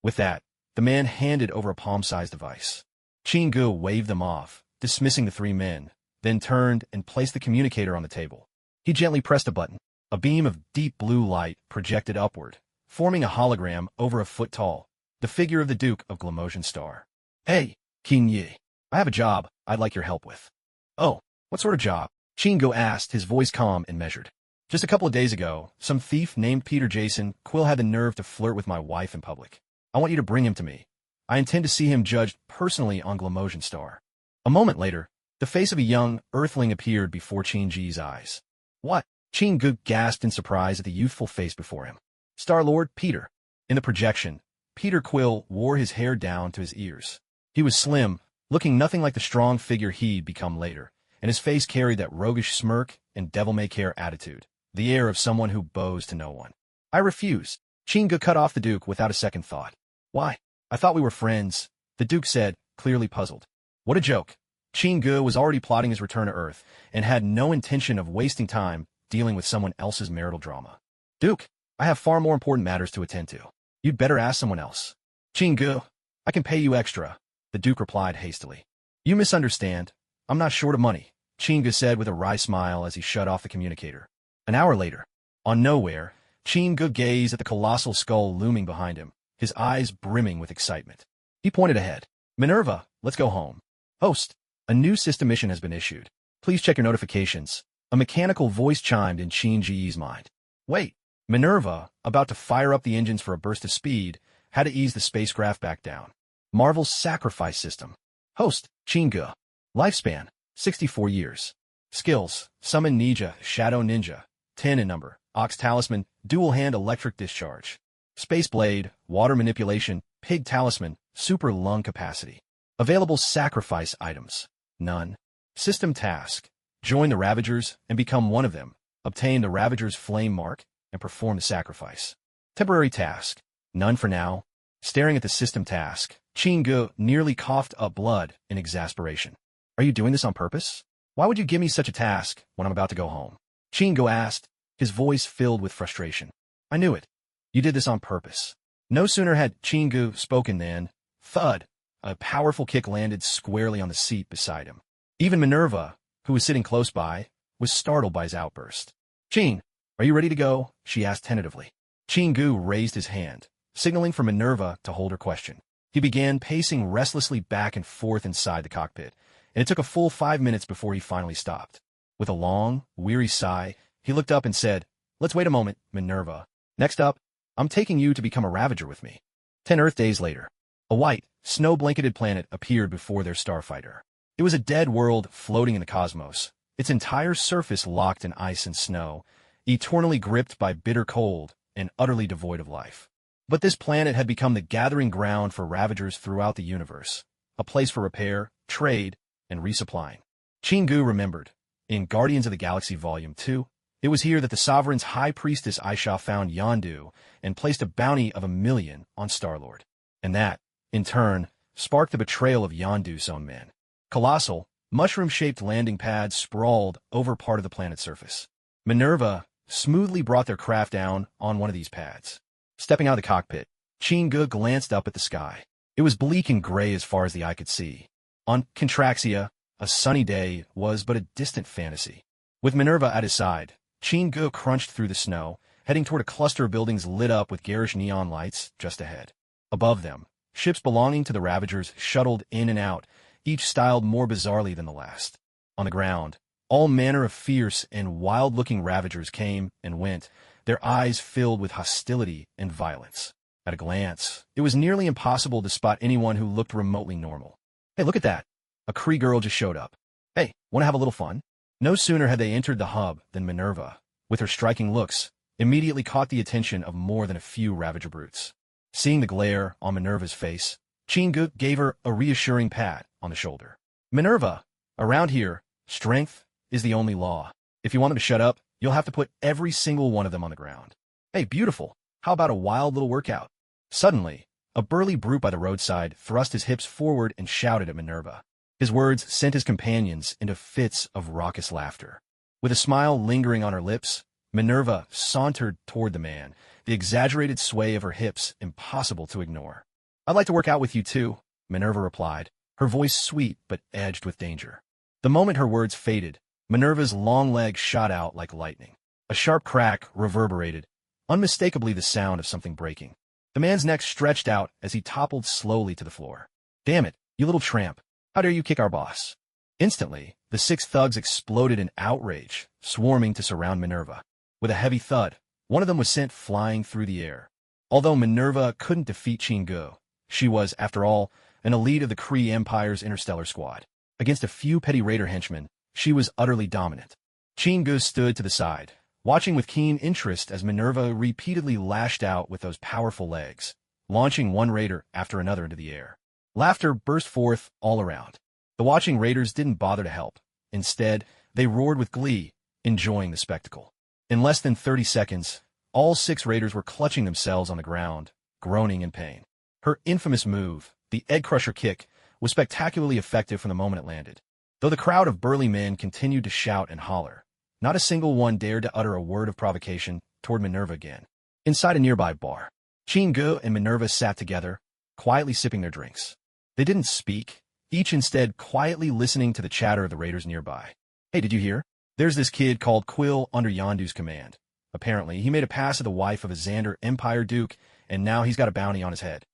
With that, the man handed over a palm-sized device. Qin waved them off, dismissing the 3 men, then turned and placed the communicator on the table. He gently pressed a button. A beam of deep blue light projected upward, forming a hologram over a foot tall, the figure of the Duke of Glamosian Star. Hey, Qin, I have a job I'd like your help with. Oh, what sort of job? Qin asked, his voice calm and measured. Just a couple of days ago, some thief named Peter Jason Quill had the nerve to flirt with my wife in public. I want you to bring him to me. I intend to see him judged personally on Glamosian Star. A moment later, the face of a young earthling appeared before Qin eyes. What? Qin gasped in surprise at the youthful face before him. Star-Lord Peter. In the projection, Peter Quill wore his hair down to his ears. He was slim, looking nothing like the strong figure he'd become later, and his face carried that roguish smirk and devil-may-care attitude, the air of someone who bows to no one. I refuse. Qin cut off the Duke without a second thought. Why? I thought we were friends, the Duke said, clearly puzzled. What a joke. Qin was already plotting his return to Earth, and had no intention of wasting time dealing with someone else's marital drama. Duke, I have far more important matters to attend to. You'd better ask someone else. Qin, I can pay you extra, the Duke replied hastily. You misunderstand. I'm not short of money, Chinga said with a wry smile as he shut off the communicator. An hour later, on Nowhere, Chinga gazed at the colossal skull looming behind him, his eyes brimming with excitement. He pointed ahead. Minerva, let's go home. Host, a new system mission has been issued. Please check your notifications. A mechanical voice chimed in Chin-Ji's mind. Wait, Minerva, about to fire up the engines for a burst of speed, had to ease the spacecraft back down. Marvel's sacrifice system. Host, Chinga. Lifespan, 64 years. Skills, Summon Ninja, Shadow Ninja. 10 in number. Ox Talisman, Dual Hand Electric Discharge. Space Blade, Water Manipulation, Pig Talisman, Super Lung Capacity. Available sacrifice items. None. System task. Join the Ravagers and become one of them. Obtain the Ravagers' flame mark and perform the sacrifice. Temporary task. None for now. Staring at the system task, Chingu nearly coughed up blood in exasperation. Are you doing this on purpose? Why would you give me such a task when I'm about to go home? Chingu asked, his voice filled with frustration. I knew it. You did this on purpose. No sooner had Chingu spoken than, thud, a powerful kick landed squarely on the seat beside him. Even Minerva, who was sitting close by, was startled by his outburst. Chin, are you ready to go? She asked tentatively. Chingu raised his hand, signaling for Minerva to hold her question. He began pacing restlessly back and forth inside the cockpit, and it took a full 5 minutes before he finally stopped. With a long, weary sigh, he looked up and said, Let's wait a moment, Minerva. Next up, I'm taking you to become a Ravager with me. 10 Earth days later, a white, snow-blanketed planet appeared before their starfighter. It was a dead world floating in the cosmos, its entire surface locked in ice and snow, eternally gripped by bitter cold and utterly devoid of life. But this planet had become the gathering ground for Ravagers throughout the universe, a place for repair, trade, and resupplying. Chingu remembered, in Guardians of the Galaxy Volume 2, it was here that the Sovereign's High Priestess Aisha found Yondu and placed a bounty of 1 million on Star-Lord. And that, in turn, sparked the betrayal of Yondu's own men. Colossal, mushroom-shaped landing pads sprawled over part of the planet's surface. Minerva smoothly brought their craft down on one of these pads. Stepping out of the cockpit, Chingu glanced up at the sky. It was bleak and gray as far as the eye could see. On Contraxia, a sunny day was but a distant fantasy. With Minerva at his side, Chingu crunched through the snow, heading toward a cluster of buildings lit up with garish neon lights just ahead. Above them, ships belonging to the Ravagers shuttled in and out, each styled more bizarrely than the last. On the ground, all manner of fierce and wild-looking Ravagers came and went, their eyes filled with hostility and violence. At a glance, it was nearly impossible to spot anyone who looked remotely normal. Hey, look at that. A Kree girl just showed up. Hey, want to have a little fun? No sooner had they entered the hub than Minerva, with her striking looks, immediately caught the attention of more than a few Ravager brutes. Seeing the glare on Minerva's face, Chingu gave her a reassuring pat on the shoulder. Minerva, around here, strength is the only law. If you want them to shut up, you'll have to put every single one of them on the ground. Hey, beautiful. How about a wild little workout? Suddenly, a burly brute by the roadside thrust his hips forward and shouted at Minerva. His words sent his companions into fits of raucous laughter. With a smile lingering on her lips, Minerva sauntered toward the man, the exaggerated sway of her hips impossible to ignore. I'd like to work out with you too, Minerva replied, her voice sweet but edged with danger. The moment her words faded, Minerva's long legs shot out like lightning. A sharp crack reverberated, unmistakably the sound of something breaking. The man's neck stretched out as he toppled slowly to the floor. Damn it, you little tramp. How dare you kick our boss? Instantly, the 6 thugs exploded in outrage, swarming to surround Minerva. With a heavy thud, one of them was sent flying through the air. Although Minerva couldn't defeat Chingu, she was, after all, an elite of the Kree Empire's interstellar squad. Against a few petty raider henchmen, she was utterly dominant. Chingu stood to the side, watching with keen interest as Minerva repeatedly lashed out with those powerful legs, launching one raider after another into the air. Laughter burst forth all around. The watching raiders didn't bother to help. Instead, they roared with glee, enjoying the spectacle. In less than 30 seconds, all 6 raiders were clutching themselves on the ground, groaning in pain. Her infamous move, the Egg Crusher kick, was spectacularly effective from the moment it landed. Though the crowd of burly men continued to shout and holler, not a single one dared to utter a word of provocation toward Minerva again. Inside a nearby bar, Chingu and Minerva sat together, quietly sipping their drinks. They didn't speak, each instead quietly listening to the chatter of the raiders nearby. Hey, did you hear? There's this kid called Quill under Yondu's command. Apparently, he made a pass at the wife of a Xander Empire Duke, and now he's got a bounty on his head.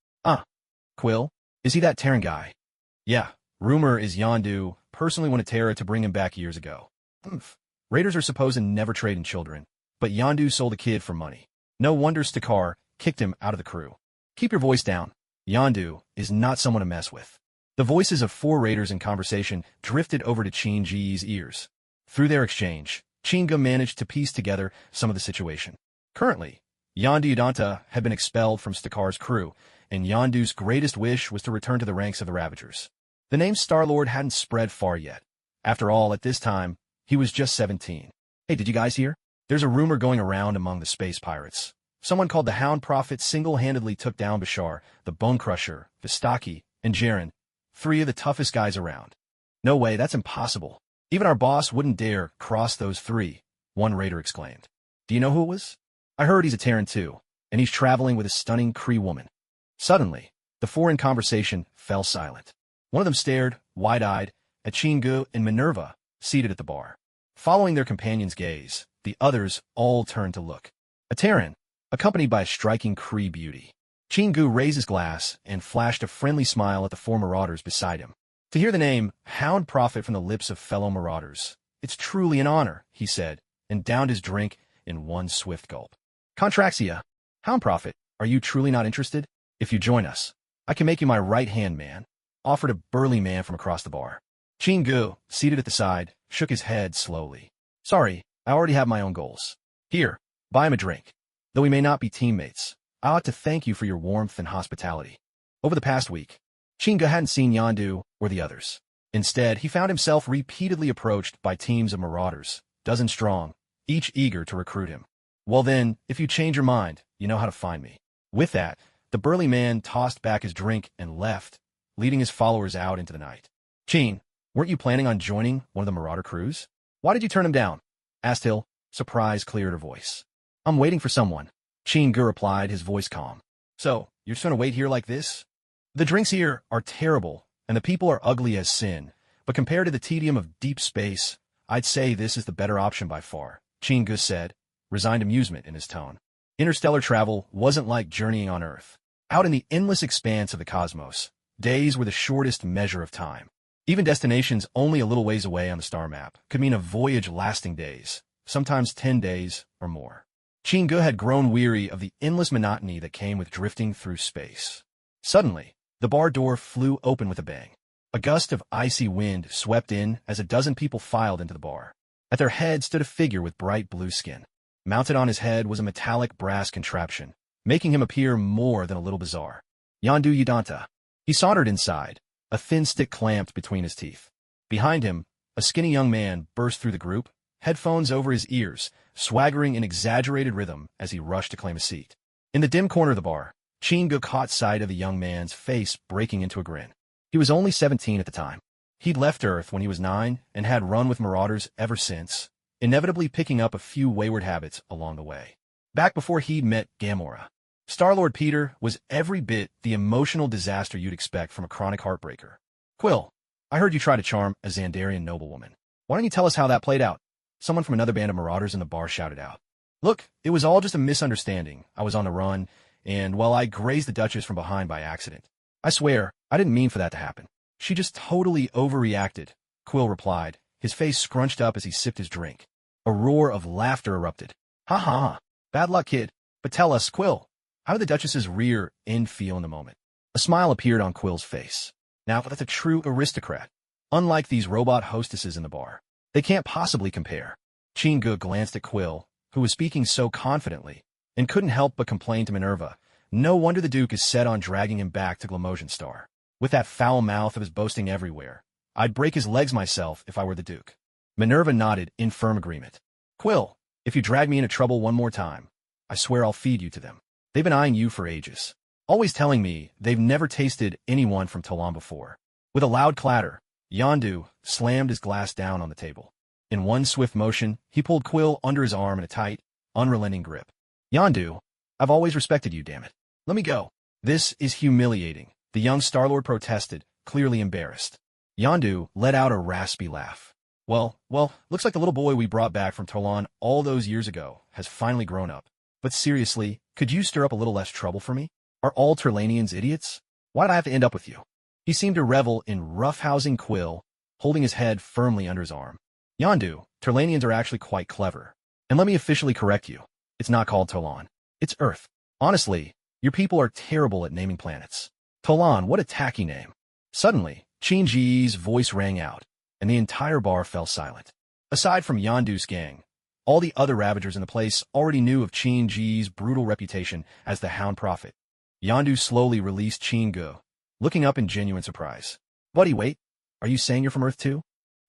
Quill? Is he that Terran guy? Yeah, rumor is Yondu personally wanted Terra to bring him back years ago. Raiders are supposed to never trade in children, but Yondu sold a kid for money. No wonder Stakar kicked him out of the crew. Keep your voice down. Yondu is not someone to mess with. The voices of 4 raiders in conversation drifted over to Chin-Ji's ears. Through their exchange, Chin-Ga managed to piece together some of the situation. Currently, Yondu Udanta had been expelled from Stakar's crew, and Yondu's greatest wish was to return to the ranks of the Ravagers. The name Star-Lord hadn't spread far yet. After all, at this time, he was just 17. Hey, did you guys hear? There's a rumor going around among the space pirates. Someone called the Hound Prophet single-handedly took down Bashar, the Bone Crusher, Vistaki, and Jaren, 3 of the toughest guys around. No way, that's impossible. Even our boss wouldn't dare cross those 3, one raider exclaimed. Do you know who it was? I heard he's a Terran too, and he's traveling with a stunning Kree woman. Suddenly, the 4 in conversation fell silent. One of them stared, wide-eyed, at Chin-Gu and Minerva, seated at the bar. Following their companion's gaze, the others all turned to look. A Terran, accompanied by a striking Kree beauty. Chin-Gu raised his glass and flashed a friendly smile at the 4 marauders beside him. To hear the name Hound Prophet from the lips of fellow marauders, it's truly an honor, he said, and downed his drink in one swift gulp. Contraxia, Hound Prophet, are you truly not interested? If you join us, I can make you my right-hand man, offered a burly man from across the bar. Chin-Gu, seated at the side, shook his head slowly. Sorry, I already have my own goals. Here, buy him a drink. Though we may not be teammates, I ought to thank you for your warmth and hospitality. Over the past week, Chin-Gu hadn't seen Yondu or the others. Instead, he found himself repeatedly approached by teams of marauders, dozen strong, each eager to recruit him. Well then, if you change your mind, you know how to find me. With that, the burly man tossed back his drink and left, leading his followers out into the night. Chin, weren't you planning on joining one of the marauder crews? Why did you turn him down? Asked Hill, surprise cleared her voice. I'm waiting for someone. Chin-Gu replied, his voice calm. So, you're just going to wait here like this? The drinks here are terrible, and the people are ugly as sin, but compared to the tedium of deep space, I'd say this is the better option by far, Chin-Gu said, resigned amusement in his tone. Interstellar travel wasn't like journeying on Earth. Out in the endless expanse of the cosmos, days were the shortest measure of time. Even destinations only a little ways away on the star map could mean a voyage lasting days, sometimes 10 days or more. Chin-Gu had grown weary of the endless monotony that came with drifting through space. Suddenly, the bar door flew open with a bang. A gust of icy wind swept in as a dozen people filed into the bar. At their head stood a figure with bright blue skin. Mounted on his head was a metallic brass contraption, making him appear more than a little bizarre. Yondu Udanta. He sauntered inside, a thin stick clamped between his teeth. Behind him, a skinny young man burst through the group, headphones over his ears, swaggering in exaggerated rhythm as he rushed to claim a seat. In the dim corner of the bar, Chin-Gu caught sight of the young man's face breaking into a grin. He was only 17 at the time. He'd left Earth when he was 9 and had run with marauders ever since, inevitably picking up a few wayward habits along the way. Back before he'd met Gamora, Star-Lord Peter was every bit the emotional disaster you'd expect from a chronic heartbreaker. Quill, I heard you try to charm a Xandarian noblewoman. Why don't you tell us how that played out? Someone from another band of marauders in the bar shouted out. Look, it was all just a misunderstanding. I was on the run, and, well, I grazed the Duchess from behind by accident. I swear, I didn't mean for that to happen. She just totally overreacted, Quill replied, his face scrunched up as he sipped his drink. A roar of laughter erupted. Ha ha, bad luck, kid. But tell us, Quill, how did the Duchess's rear end feel in the moment? A smile appeared on Quill's face. Now, that's a true aristocrat. Unlike these robot hostesses in the bar, they can't possibly compare. Chin-Gu glanced at Quill, who was speaking so confidently, and couldn't help but complain to Minerva. No wonder the Duke is set on dragging him back to Glamosion Star. With that foul mouth of his boasting everywhere, I'd break his legs myself if I were the Duke. Minerva nodded in firm agreement. Quill, if you drag me into trouble one more time, I swear I'll feed you to them. They've been eyeing you for ages, always telling me they've never tasted anyone from Tolan before. With a loud clatter, Yondu slammed his glass down on the table. In one swift motion, he pulled Quill under his arm in a tight, unrelenting grip. Yondu, I've always respected you, damn it. Let me go. This is humiliating, the young Star-Lord protested, clearly embarrassed. Yondu let out a raspy laugh. Well, looks like the little boy we brought back from Tolan all those years ago has finally grown up. But seriously, could you stir up a little less trouble for me? Are all Turlanians idiots? Why did I have to end up with you? He seemed to revel in roughhousing Quill, holding his head firmly under his arm. Yondu, Turlanians are actually quite clever. And let me officially correct you. It's not called Tolan. It's Earth. Honestly, your people are terrible at naming planets. Tolan, what a tacky name. Suddenly, Chin-Ji's voice rang out, and the entire bar fell silent. Aside from Yondu's gang, all the other Ravagers in the place already knew of Chin-Ji's brutal reputation as the Hound Prophet. Yondu slowly released Chin-Gu, looking up in genuine surprise. Buddy, wait. Are you saying you're from Earth too?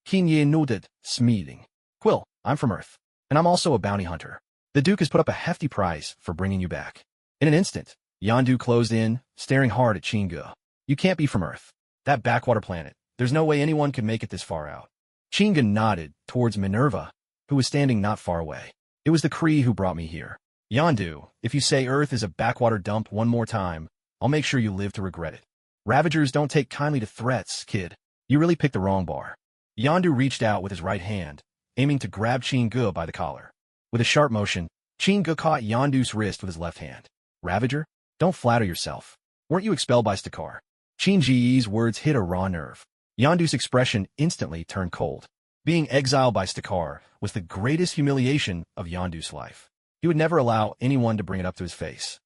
Qin-Ye nodded, smiling. Quill, I'm from Earth, and I'm also a bounty hunter. The Duke has put up a hefty price for bringing you back. In an instant, Yondu closed in, staring hard at Chin-Gu. You can't be from Earth. That backwater planet. There's no way anyone could make it this far out. Chin-Gu nodded towards Minerva, who was standing not far away. It was the Kree who brought me here. Yondu, if you say Earth is a backwater dump one more time, I'll make sure you live to regret it. Ravagers don't take kindly to threats, kid. You really picked the wrong bar. Yondu reached out with his right hand, aiming to grab Chin-Gu by the collar. With a sharp motion, Chin-Gu caught Yondu's wrist with his left hand. Ravager? Don't flatter yourself. Weren't you expelled by Stakar? Chin-Ji's words hit a raw nerve. Yondu's expression instantly turned cold. Being exiled by Stakar was the greatest humiliation of Yondu's life. He would never allow anyone to bring it up to his face.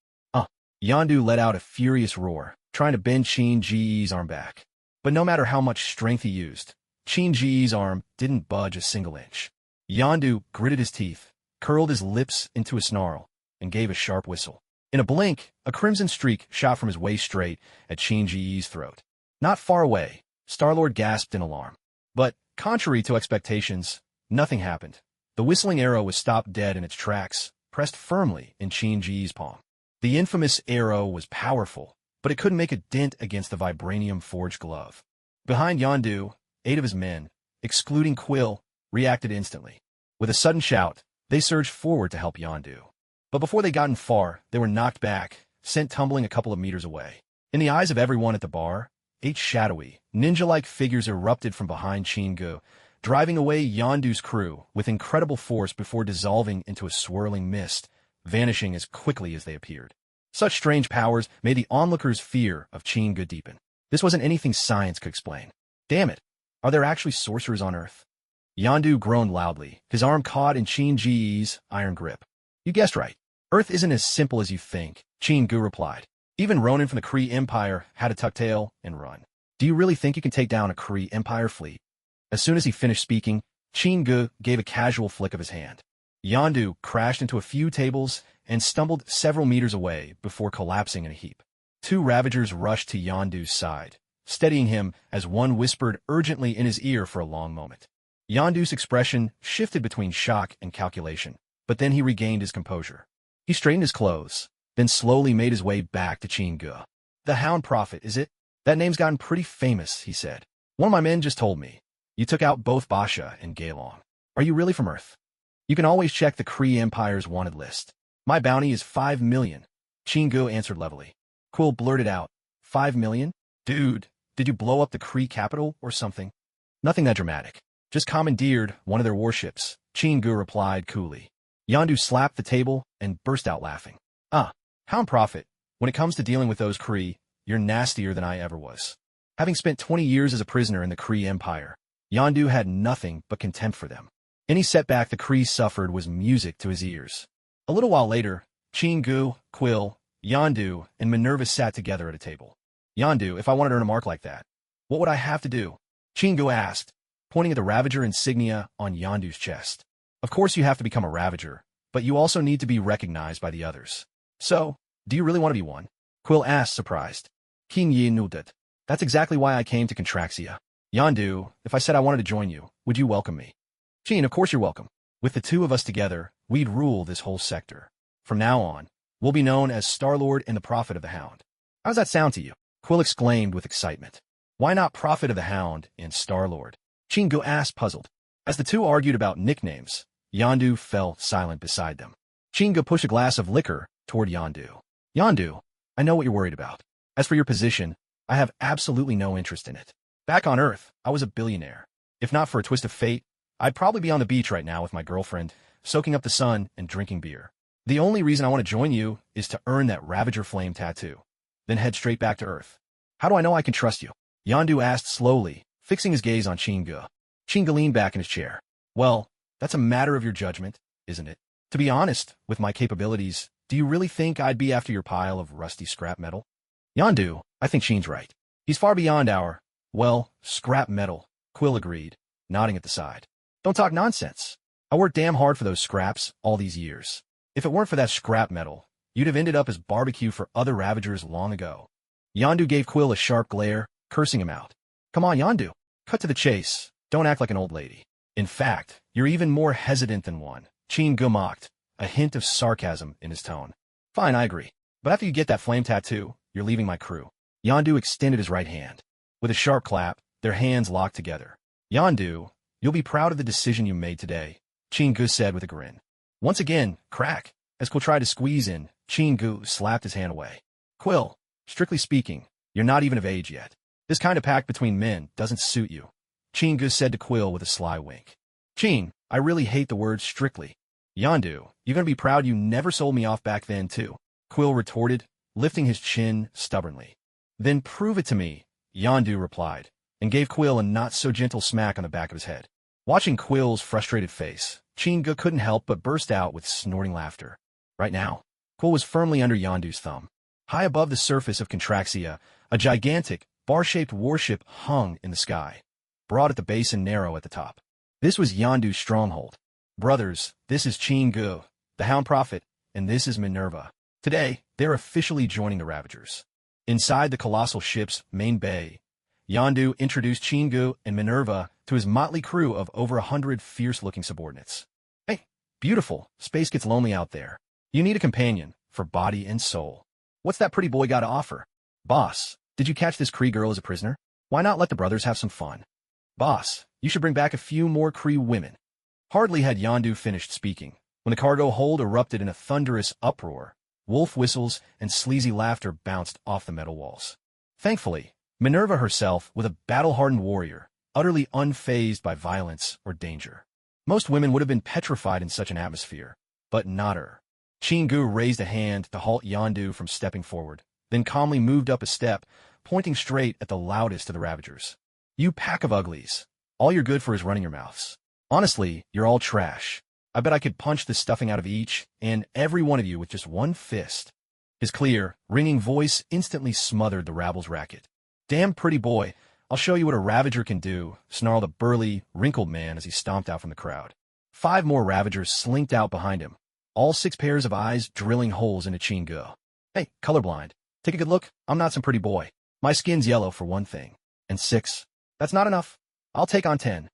Yondu let out a furious roar, trying to bend Chin-Ji's arm back. But no matter how much strength he used, Chin-Ji's arm didn't budge a single inch. Yondu gritted his teeth, curled his lips into a snarl, and gave a sharp whistle. In a blink, a crimson streak shot from his waist straight at Chin-Ji's throat. Not far away, Star-Lord gasped in alarm. But, contrary to expectations, nothing happened. The whistling arrow was stopped dead in its tracks, pressed firmly in Chin-Ji's palm. The infamous arrow was powerful, but it couldn't make a dent against the vibranium-forged glove. Behind Yondu, 8 of his men, excluding Quill, reacted instantly. With a sudden shout, they surged forward to help Yondu. But before they gotten far, they were knocked back, sent tumbling a couple of meters away. In the eyes of everyone at the bar, 8 shadowy, ninja-like figures erupted from behind Chin-Gu, driving away Yondu's crew with incredible force before dissolving into a swirling mist, vanishing as quickly as they appeared. Such strange powers made the onlookers' fear of Chin-Gu deepen. This wasn't anything science could explain. Damn it! Are there actually sorcerers on Earth? Yondu groaned loudly, his arm caught in Chin-Ji's iron grip. You guessed right. Earth isn't as simple as you think, Chin-Gu replied. Even Ronin from the Kree Empire had to tuck tail and run. Do you really think you can take down a Kree Empire fleet? As soon as he finished speaking, Chin-Gu gave a casual flick of his hand. Yondu crashed into a few tables and stumbled several meters away before collapsing in a heap. 2 Ravagers rushed to Yondu's side, steadying him as one whispered urgently in his ear for a long moment. Yondu's expression shifted between shock and calculation, but then he regained his composure. He straightened his clothes, then slowly made his way back to Chin-Gu. The Hound Prophet, is it? That name's gotten pretty famous, he said. One of my men just told me. You took out both Basha and Gaelong. Are you really from Earth? You can always check the Kree Empire's wanted list. My bounty is 5 million. Chin-Gu answered levelly. Quill blurted out, 5 million? Dude, did you blow up the Kree capital or something? Nothing that dramatic. Just commandeered one of their warships, Chin-Gu replied coolly. Yondu slapped the table and burst out laughing. Hound Prophet, when it comes to dealing with those Kree, you're nastier than I ever was. Having spent 20 years as a prisoner in the Kree Empire, Yondu had nothing but contempt for them. Any setback the Kree suffered was music to his ears. A little while later, Chin-Gu, Quill, Yondu, and Minerva sat together at a table. Yondu, if I wanted to earn a mark like that, what would I have to do? Chin-Gu asked, pointing at the Ravager insignia on Yondu's chest. Of course you have to become a Ravager, but you also need to be recognized by the others. So, do you really want to be one? Quill asked, surprised. Qin-Ye nodded. That's exactly why I came to Contraxia. Yondu, if I said I wanted to join you, would you welcome me? Chin, of course you're welcome. With the 2 of us together, we'd rule this whole sector. From now on, we'll be known as Star-Lord and the Prophet of the Hound. How does that sound to you? Quill exclaimed with excitement. Why not Prophet of the Hound and Star-Lord? Chin-Gu asked, puzzled. As the 2 argued about nicknames, Yondu fell silent beside them. Chin-Gu pushed a glass of liquor toward Yondu. Yondu, I know what you're worried about. As for your position, I have absolutely no interest in it. Back on Earth, I was a billionaire. If not for a twist of fate, I'd probably be on the beach right now with my girlfriend, soaking up the sun and drinking beer. The only reason I want to join you is to earn that Ravager Flame tattoo, then head straight back to Earth. How do I know I can trust you? Yondu asked slowly, fixing his gaze on Chingu. Chingu leaned back in his chair. Well, that's a matter of your judgment, isn't it? To be honest, with my capabilities, do you really think I'd be after your pile of rusty scrap metal? Yondu, I think Sheen's right. He's far beyond our, well, scrap metal, Quill agreed, nodding at the side. Don't talk nonsense. I worked damn hard for those scraps all these years. If it weren't for that scrap metal, you'd have ended up as barbecue for other Ravagers long ago. Yondu gave Quill a sharp glare, cursing him out. Come on, Yondu. Cut to the chase. Don't act like an old lady. In fact, you're even more hesitant than one. Chingu mocked, a hint of sarcasm in his tone. Fine, I agree. But after you get that flame tattoo, you're leaving my crew. Yondu extended his right hand. With a sharp clap, their hands locked together. Yondu, you'll be proud of the decision you made today, Chingu said with a grin. Once again, crack. As Quill tried to squeeze in, Chingu slapped his hand away. Quill, strictly speaking, you're not even of age yet. This kind of pact between men doesn't suit you, Chingu said to Quill with a sly wink. Chin, I really hate the word strictly. Yondu, you're gonna be proud you never sold me off back then, too, Quill retorted, lifting his chin stubbornly. Then prove it to me, Yondu replied, and gave Quill a not-so-gentle smack on the back of his head. Watching Quill's frustrated face, Chingu couldn't help but burst out with snorting laughter. Right now, Quill was firmly under Yondu's thumb. High above the surface of Contraxia, a gigantic, bar-shaped warship hung in the sky, broad at the base and narrow at the top. This was Yondu's stronghold. Brothers, this is Chingu, the Hound Prophet, and this is Minerva. Today, they're officially joining the Ravagers. Inside the colossal ship's main bay, Yondu introduced Chingu and Minerva to his motley crew of over 100 fierce-looking subordinates. Hey, beautiful, space gets lonely out there. You need a companion, for body and soul. What's that pretty boy got to offer? Boss, did you catch this Kree girl as a prisoner? Why not let the brothers have some fun? Boss, you should bring back a few more Kree women. Hardly had Yondu finished speaking, when the cargo hold erupted in a thunderous uproar. Wolf whistles and sleazy laughter bounced off the metal walls. Thankfully, Minerva herself was a battle-hardened warrior, utterly unfazed by violence or danger. Most women would have been petrified in such an atmosphere, but not her. Chingu raised a hand to halt Yondu from stepping forward, then calmly moved up a step, pointing straight at the loudest of the Ravagers. You pack of uglies. All you're good for is running your mouths. Honestly, you're all trash. I bet I could punch the stuffing out of each and every one of you with just one fist. His clear, ringing voice instantly smothered the rabble's racket. Damn pretty boy, I'll show you what a Ravager can do, snarled a burly, wrinkled man as he stomped out from the crowd. 5 more Ravagers slinked out behind him, all 6 pairs of eyes drilling holes into Chingu. Hey, colorblind, take a good look. I'm not some pretty boy. My skin's yellow for one thing. And 6. That's not enough. I'll take on 10.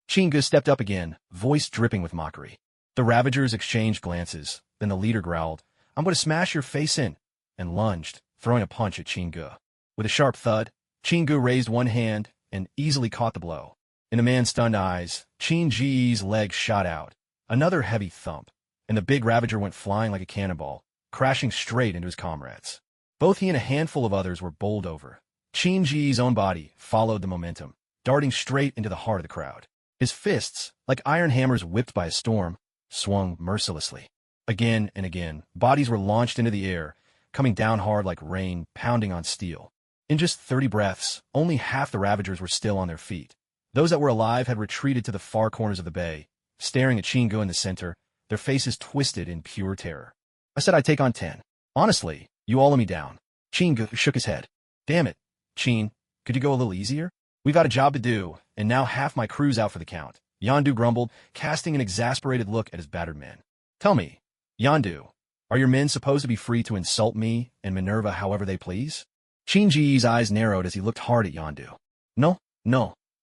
Chingu stepped up again, voice dripping with mockery. The Ravagers exchanged glances, then the leader growled, I'm going to smash your face in, and lunged, throwing a punch at Chingu. With a sharp thud, Chingu raised one hand and easily caught the blow. In the man's stunned eyes, Chingu's leg shot out. Another heavy thump, and the big Ravager went flying like a cannonball, crashing straight into his comrades. Both he and a handful of others were bowled over. Chingu's own body followed the momentum, darting straight into the heart of the crowd. His fists, like iron hammers whipped by a storm, swung mercilessly. Again and again, bodies were launched into the air, coming down hard like rain, pounding on steel. In just 30 breaths, only half the Ravagers were still on their feet. Those that were alive had retreated to the far corners of the bay, staring at Chingu in the center, their faces twisted in pure terror. I said I'd take on 10. Honestly, you all let me down. Chingu shook his head. Damn it, Chin, could you go a little easier? We've got a job to do, and now half my crew's out for the count. Yondu grumbled, casting an exasperated look at his battered men. Tell me, Yondu, are your men supposed to be free to insult me and Minerva however they please? Chingu's eyes narrowed as he looked hard at Yondu. No,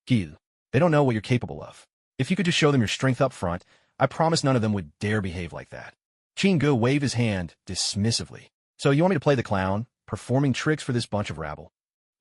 Gil. They don't know what you're capable of. If you could just show them your strength up front, I promise none of them would dare behave like that. Chingu waved his hand dismissively. So you want me to play the clown, performing tricks for this bunch of rabble?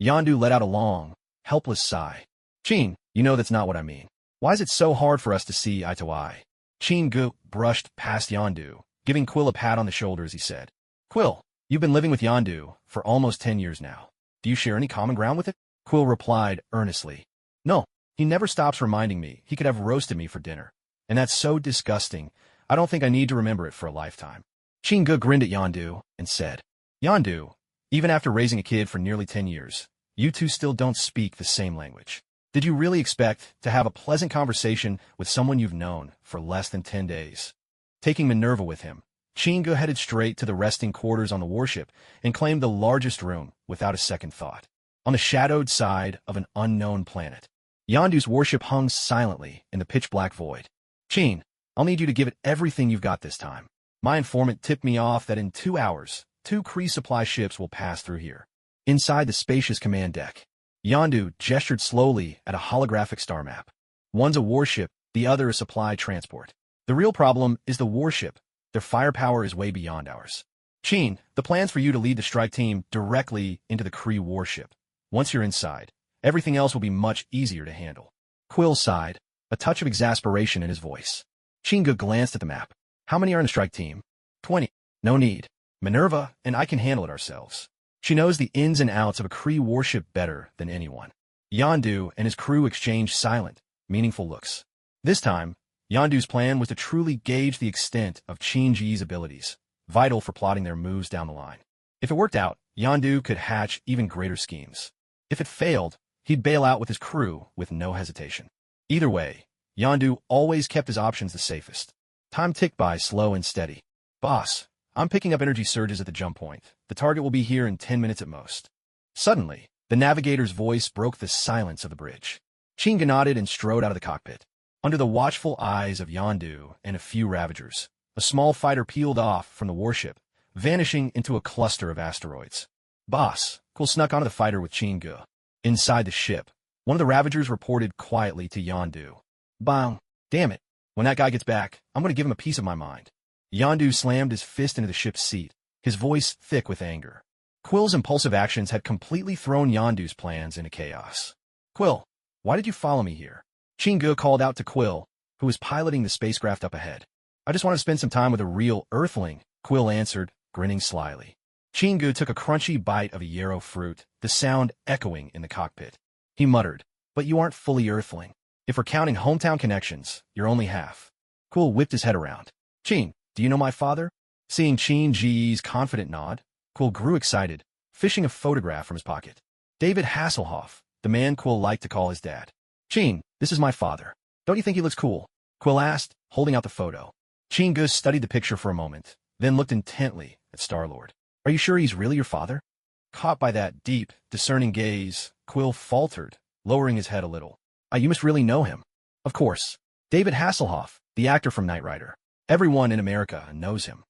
Yondu let out a long, helpless sigh. Chin, you know that's not what I mean. Why is it so hard for us to see eye to eye? Chingu brushed past Yondu, giving Quill a pat on the shoulder as he said, Quill, you've been living with Yondu for almost 10 years now. Do you share any common ground with it? Quill replied earnestly. No, he never stops reminding me he could have roasted me for dinner. And that's so disgusting, I don't think I need to remember it for a lifetime. Chinga grinned at Yondu and said, Yondu, even after raising a kid for nearly 10 years, you two still don't speak the same language. Did you really expect to have a pleasant conversation with someone you've known for less than 10 days? Taking Minerva with him, Chinga headed straight to the resting quarters on the warship and claimed the largest room without a second thought. On the shadowed side of an unknown planet, Yondu's warship hung silently in the pitch-black void. Chin, I'll need you to give it everything you've got this time. My informant tipped me off that in 2 hours, 2 Kree supply ships will pass through here. Inside the spacious command deck, Yondu gestured slowly at a holographic star map. One's a warship, the other a supply transport. The real problem is the warship. Their firepower is way beyond ours. Chin, the plan's for you to lead the strike team directly into the Kree warship. Once you're inside, everything else will be much easier to handle. Quill sighed, a touch of exasperation in his voice. Chinga glanced at the map. How many are in the strike team? 20. No need. Minerva and I can handle it ourselves. She knows the ins and outs of a Kree warship better than anyone. Yondu and his crew exchanged silent, meaningful looks. This time, Yondu's plan was to truly gauge the extent of Chin-Ji's abilities, vital for plotting their moves down the line. If it worked out, Yondu could hatch even greater schemes. If it failed, he'd bail out with his crew with no hesitation. Either way, Yondu always kept his options the safest. Time ticked by slow and steady. Boss, I'm picking up energy surges at the jump point. The target will be here in 10 minutes at most. Suddenly, the navigator's voice broke the silence of the bridge. Chinga nodded and strode out of the cockpit. Under the watchful eyes of Yondu and a few Ravagers, a small fighter peeled off from the warship, vanishing into a cluster of asteroids. Boss, Quill snuck onto the fighter with Chinga. Inside the ship, one of the Ravagers reported quietly to Yondu. Bang! Damn it! When that guy gets back, I'm going to give him a piece of my mind. Yondu slammed his fist into the ship's seat, his voice thick with anger. Quill's impulsive actions had completely thrown Yondu's plans into chaos. Quill, why did you follow me here? Chinga called out to Quill, who was piloting the spacecraft up ahead. I just want to spend some time with a real Earthling, Quill answered, grinning slyly. Chinga took a crunchy bite of a yarrow fruit, the sound echoing in the cockpit. He muttered, but you aren't fully Earthling. If we're counting hometown connections, you're only half. Quill whipped his head around. Chin, do you know my father? Seeing Chin-Ji's confident nod, Quill grew excited, fishing a photograph from his pocket. David Hasselhoff, the man Quill liked to call his dad. Chin, this is my father. Don't you think he looks cool? Quill asked, holding out the photo. Chinga studied the picture for a moment, then looked intently at Star-Lord. Are you sure he's really your father? Caught by that deep, discerning gaze, Quill faltered, lowering his head a little. You must really know him. Of course. David Hasselhoff, the actor from Knight Rider. Everyone in America knows him.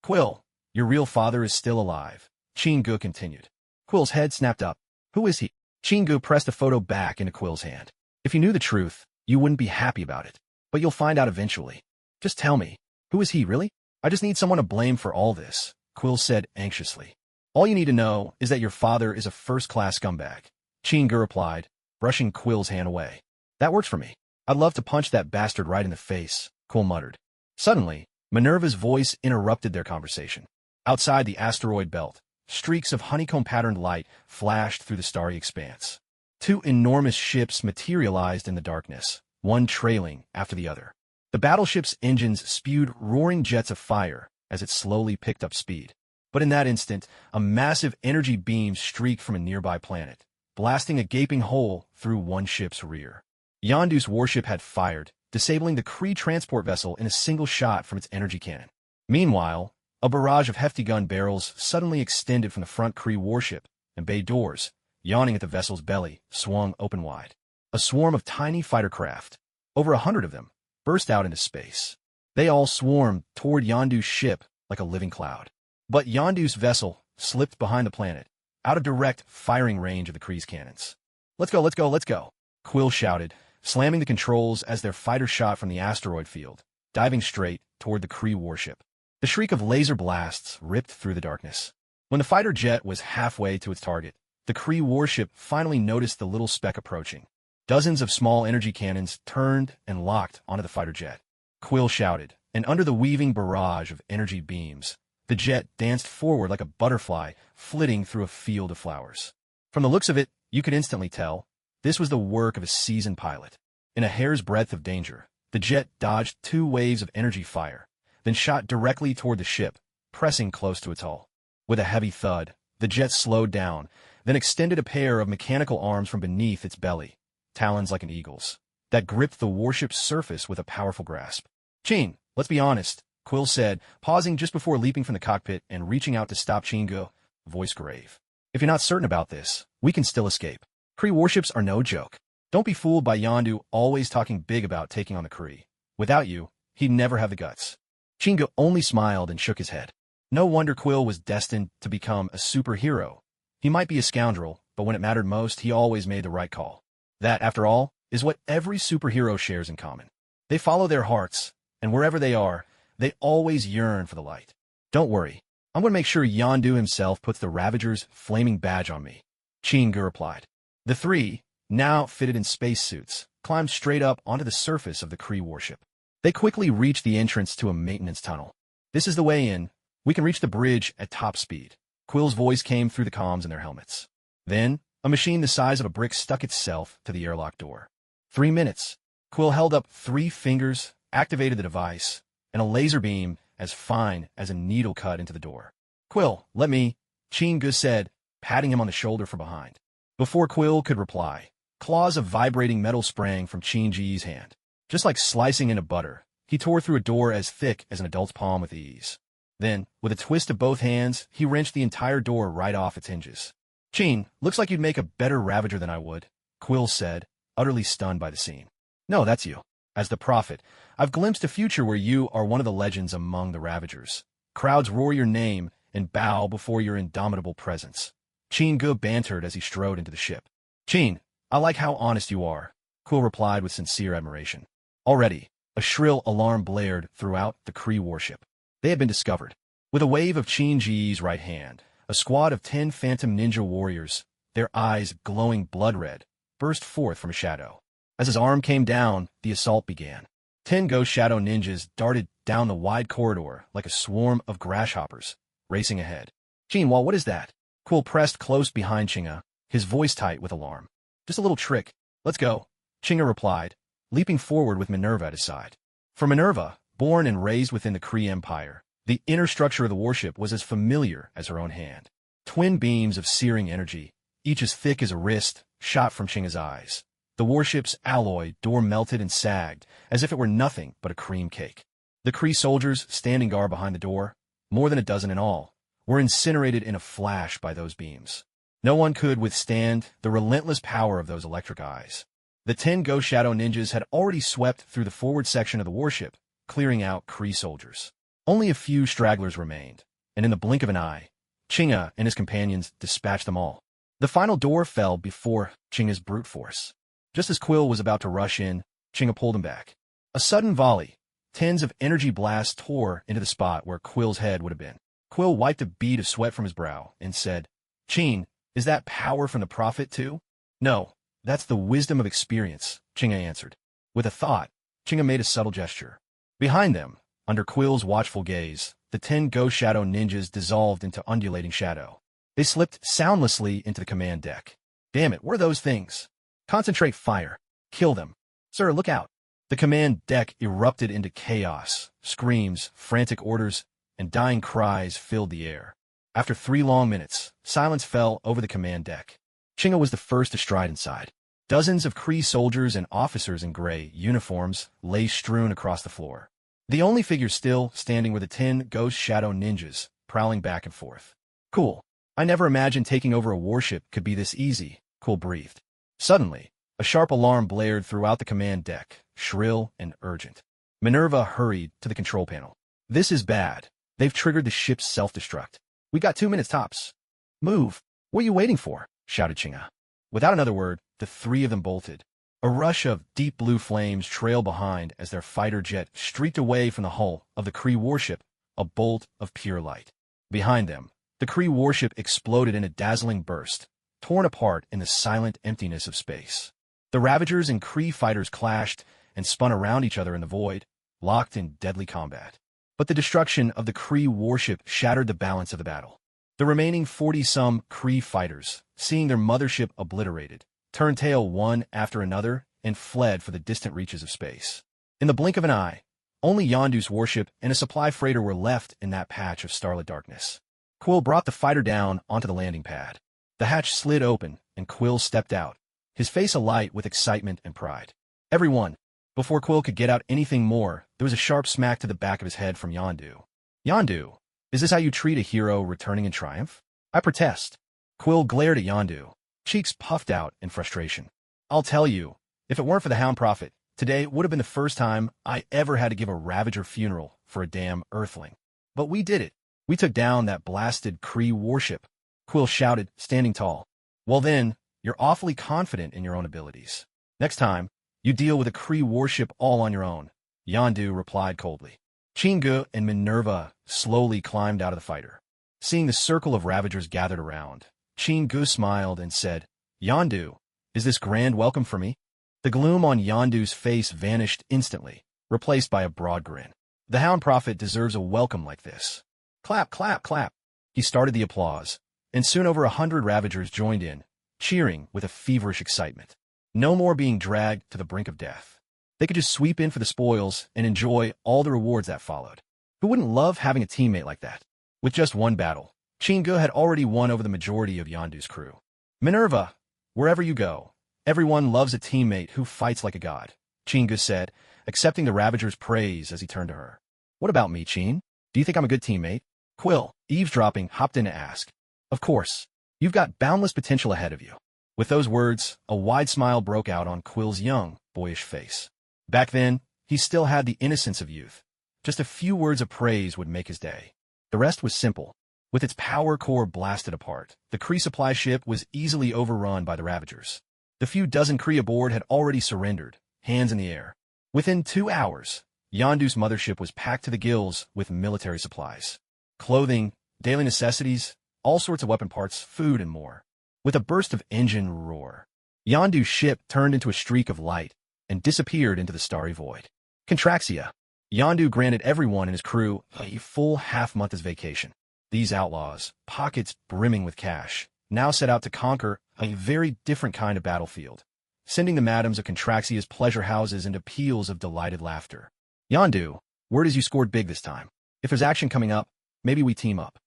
Quill, your real father is still alive, Chinga continued. Quill's head snapped up. Who is he? Chinga pressed the photo back into Quill's hand. If you knew the truth, you wouldn't be happy about it. But you'll find out eventually. Just tell me, who is he, really? I just need someone to blame for all this, Quill said anxiously. All you need to know is that your father is a first-class scumbag, Chinga replied, brushing Quill's hand away. That works for me. I'd love to punch that bastard right in the face, Quill muttered. Suddenly, Minerva's voice interrupted their conversation. Outside the asteroid belt, streaks of honeycomb-patterned light flashed through the starry expanse. 2 enormous ships materialized in the darkness, one trailing after the other. The battleship's engines spewed roaring jets of fire as it slowly picked up speed. But in that instant, a massive energy beam streaked from a nearby planet, blasting a gaping hole through one ship's rear. Yondu's warship had fired, disabling the Kree transport vessel in a single shot from its energy cannon. Meanwhile, a barrage of hefty gun barrels suddenly extended from the front Kree warship, and bay doors, yawning at the vessel's belly, swung open wide. A swarm of tiny fighter craft, over 100 of them, burst out into space. They all swarmed toward Yondu's ship like a living cloud. But Yondu's vessel slipped behind the planet, out of direct firing range of the Kree's cannons. Let's go, let's go, let's go, Quill shouted, slamming the controls as their fighter shot from the asteroid field, diving straight toward the Kree warship. The shriek of laser blasts ripped through the darkness. When the fighter jet was halfway to its target, the Kree warship finally noticed the little speck approaching. Dozens of small energy cannons turned and locked onto the fighter jet. Quill shouted, and under the weaving barrage of energy beams, the jet danced forward like a butterfly flitting through a field of flowers. From the looks of it, You could instantly tell this was the work of a seasoned pilot. In a hair's breadth of danger, the jet dodged 2 waves of energy fire, then shot directly toward the ship, pressing close to its hull. With a heavy thud, the jet slowed down, then extended a pair of mechanical arms from beneath its belly, talons like an eagle's, that gripped the warship's surface with a powerful grasp. "Chin, let's be honest," Quill said, pausing just before leaping from the cockpit and reaching out to stop Chingo, voice grave. "If you're not certain about this, we can still escape. Kree warships are no joke. Don't be fooled by Yondu always talking big about taking on the Kree. Without you, he'd never have the guts." Chingo only smiled and shook his head. No wonder Quill was destined to become a superhero. He might be a scoundrel, but when it mattered most, he always made the right call. That, after all, is what every superhero shares in common. They follow their hearts, and wherever they are, they always yearn for the light. "Don't worry. I'm going to make sure Yondu himself puts the Ravager's flaming badge on me," Chingu replied. The 3, now fitted in spacesuits, climbed straight up onto the surface of the Kree warship. They quickly reached the entrance to a maintenance tunnel. "This is the way in. We can reach the bridge at top speed." Quill's voice came through the comms in their helmets. Then, a machine the size of a brick stuck itself to the airlock door. 3 minutes. Quill held up 3 fingers, activated the device, and a laser beam as fine as a needle cut into the door. "Quill, let me," Chingu said, patting him on the shoulder from behind. Before Quill could reply, claws of vibrating metal sprang from Chinji's hand. Just like slicing into butter, he tore through a door as thick as an adult's palm with ease. Then, with a twist of both hands, he wrenched the entire door right off its hinges. "Chin, looks like you'd make a better Ravager than I would," Quill said, utterly stunned by the scene. "No, that's you. As the Prophet, I've glimpsed a future where you are one of the legends among the Ravagers. Crowds roar your name and bow before your indomitable presence." Chingu bantered as he strode into the ship. "Chin, I like how honest you are," Quill replied with sincere admiration. Already, a shrill alarm blared throughout the Kree warship. They had been discovered. With a wave of Chinji's right hand, a squad of 10 phantom ninja warriors, their eyes glowing blood red, burst forth from a shadow. As his arm came down, the assault began. 10 ghost shadow ninjas darted down the wide corridor like a swarm of grasshoppers, racing ahead. "Chinwa, what is that?" Quill pressed close behind Chinga, his voice tight with alarm. "Just a little trick. Let's go," Chinga replied, leaping forward with Minerva at his side. For Minerva, born and raised within the Kree Empire, the inner structure of the warship was as familiar as her own hand. Twin beams of searing energy, each as thick as a wrist, shot from Chinga's eyes. The warship's alloy door melted and sagged, as if it were nothing but a cream cake. The Kree soldiers standing guard behind the door, more than a dozen in all, were incinerated in a flash by those beams. No one could withstand the relentless power of those electric eyes. The 10 Ghost Shadow ninjas had already swept through the forward section of the warship, clearing out Kree soldiers. Only a few stragglers remained, and in the blink of an eye, Chinga and his companions dispatched them all. The final door fell before Chinga's brute force. Just as Quill was about to rush in, Chinga pulled him back. A sudden volley, tens of energy blasts tore into the spot where Quill's head would have been. Quill wiped a bead of sweat from his brow and said, "Chin, is that power from the Prophet too?" "No, that's the wisdom of experience," Chinga answered. With a thought, Chinga made a subtle gesture. Behind them, under Quill's watchful gaze, the 10 Ghost Shadow ninjas dissolved into undulating shadow. They slipped soundlessly into the command deck. "Damn it, what are those things?" "Concentrate fire. Kill them." "Sir, look out." The command deck erupted into chaos. Screams, frantic orders, and dying cries filled the air. After 3 long minutes, silence fell over the command deck. Chinga was the first to stride inside. Dozens of Kree soldiers and officers in gray uniforms lay strewn across the floor. The only figures still standing were the 10 Ghost Shadow ninjas, prowling back and forth. "Cool. I never imagined taking over a warship could be this easy," Quill breathed. Suddenly, a sharp alarm blared throughout the command deck, shrill and urgent. Minerva hurried to the control panel. "This is bad. They've triggered the ship's self-destruct. We got 2 minutes tops." "Move. What are you waiting for?" shouted Chinga. Without another word, the 3 of them bolted. A rush of deep blue flames trailed behind as their fighter jet streaked away from the hull of the Kree warship, a bolt of pure light. Behind them, the Kree warship exploded in a dazzling burst, torn apart in the silent emptiness of space. The Ravagers and Kree fighters clashed and spun around each other in the void, locked in deadly combat. But the destruction of the Kree warship shattered the balance of the battle. The remaining 40-some Kree fighters, seeing their mothership obliterated, turned tail one after another and fled for the distant reaches of space. In the blink of an eye, only Yondu's warship and a supply freighter were left in that patch of starlit darkness. Quill brought the fighter down onto the landing pad. The hatch slid open, and Quill stepped out, his face alight with excitement and pride. Everyone! Before Quill could get out anything more, there was a sharp smack to the back of his head from Yondu. Yondu, is this how you treat a hero returning in triumph? I protest. Quill glared at Yondu, cheeks puffed out in frustration. I'll tell you, if it weren't for the Hound Prophet, today would have been the first time I ever had to give a Ravager funeral for a damn Earthling. But we did it. We took down that blasted Kree warship. Quill shouted, standing tall. Well then, you're awfully confident in your own abilities. Next time, you deal with a Kree warship all on your own, Yondu replied coldly. Chingu and Minerva slowly climbed out of the fighter. Seeing the circle of Ravagers gathered around, Chingu smiled and said, Yondu, is this grand welcome for me? The gloom on Yondu's face vanished instantly, replaced by a broad grin. The Hound Prophet deserves a welcome like this. Clap, clap, clap. He started the applause, and soon over 100 Ravagers joined in, cheering with a feverish excitement. No more being dragged to the brink of death. They could just sweep in for the spoils and enjoy all the rewards that followed. Who wouldn't love having a teammate like that? With just one battle, Chingu had already won over the majority of Yondu's crew. Minerva, wherever you go, everyone loves a teammate who fights like a god, Chingu said, accepting the Ravager's praise as he turned to her. What about me, Chin? Do you think I'm a good teammate? Quill, eavesdropping, hopped in to ask. Of course. You've got boundless potential ahead of you. With those words, a wide smile broke out on Quill's young, boyish face. Back then, he still had the innocence of youth. Just a few words of praise would make his day. The rest was simple. With its power core blasted apart, the Kree supply ship was easily overrun by the Ravagers. The few dozen Kree aboard had already surrendered, hands in the air. Within 2 hours, Yondu's mothership was packed to the gills with military supplies. Clothing, daily necessities, all sorts of weapon parts, food, and more. With a burst of engine roar, Yondu's ship turned into a streak of light and disappeared into the starry void. Contraxia. Yondu granted everyone in his crew a full half-month as vacation. These outlaws, pockets brimming with cash, now set out to conquer a very different kind of battlefield, sending the madams of Contraxia's pleasure houses into peals of delighted laughter. Yondu, word is you scored big this time. If there's action coming up, maybe we team up.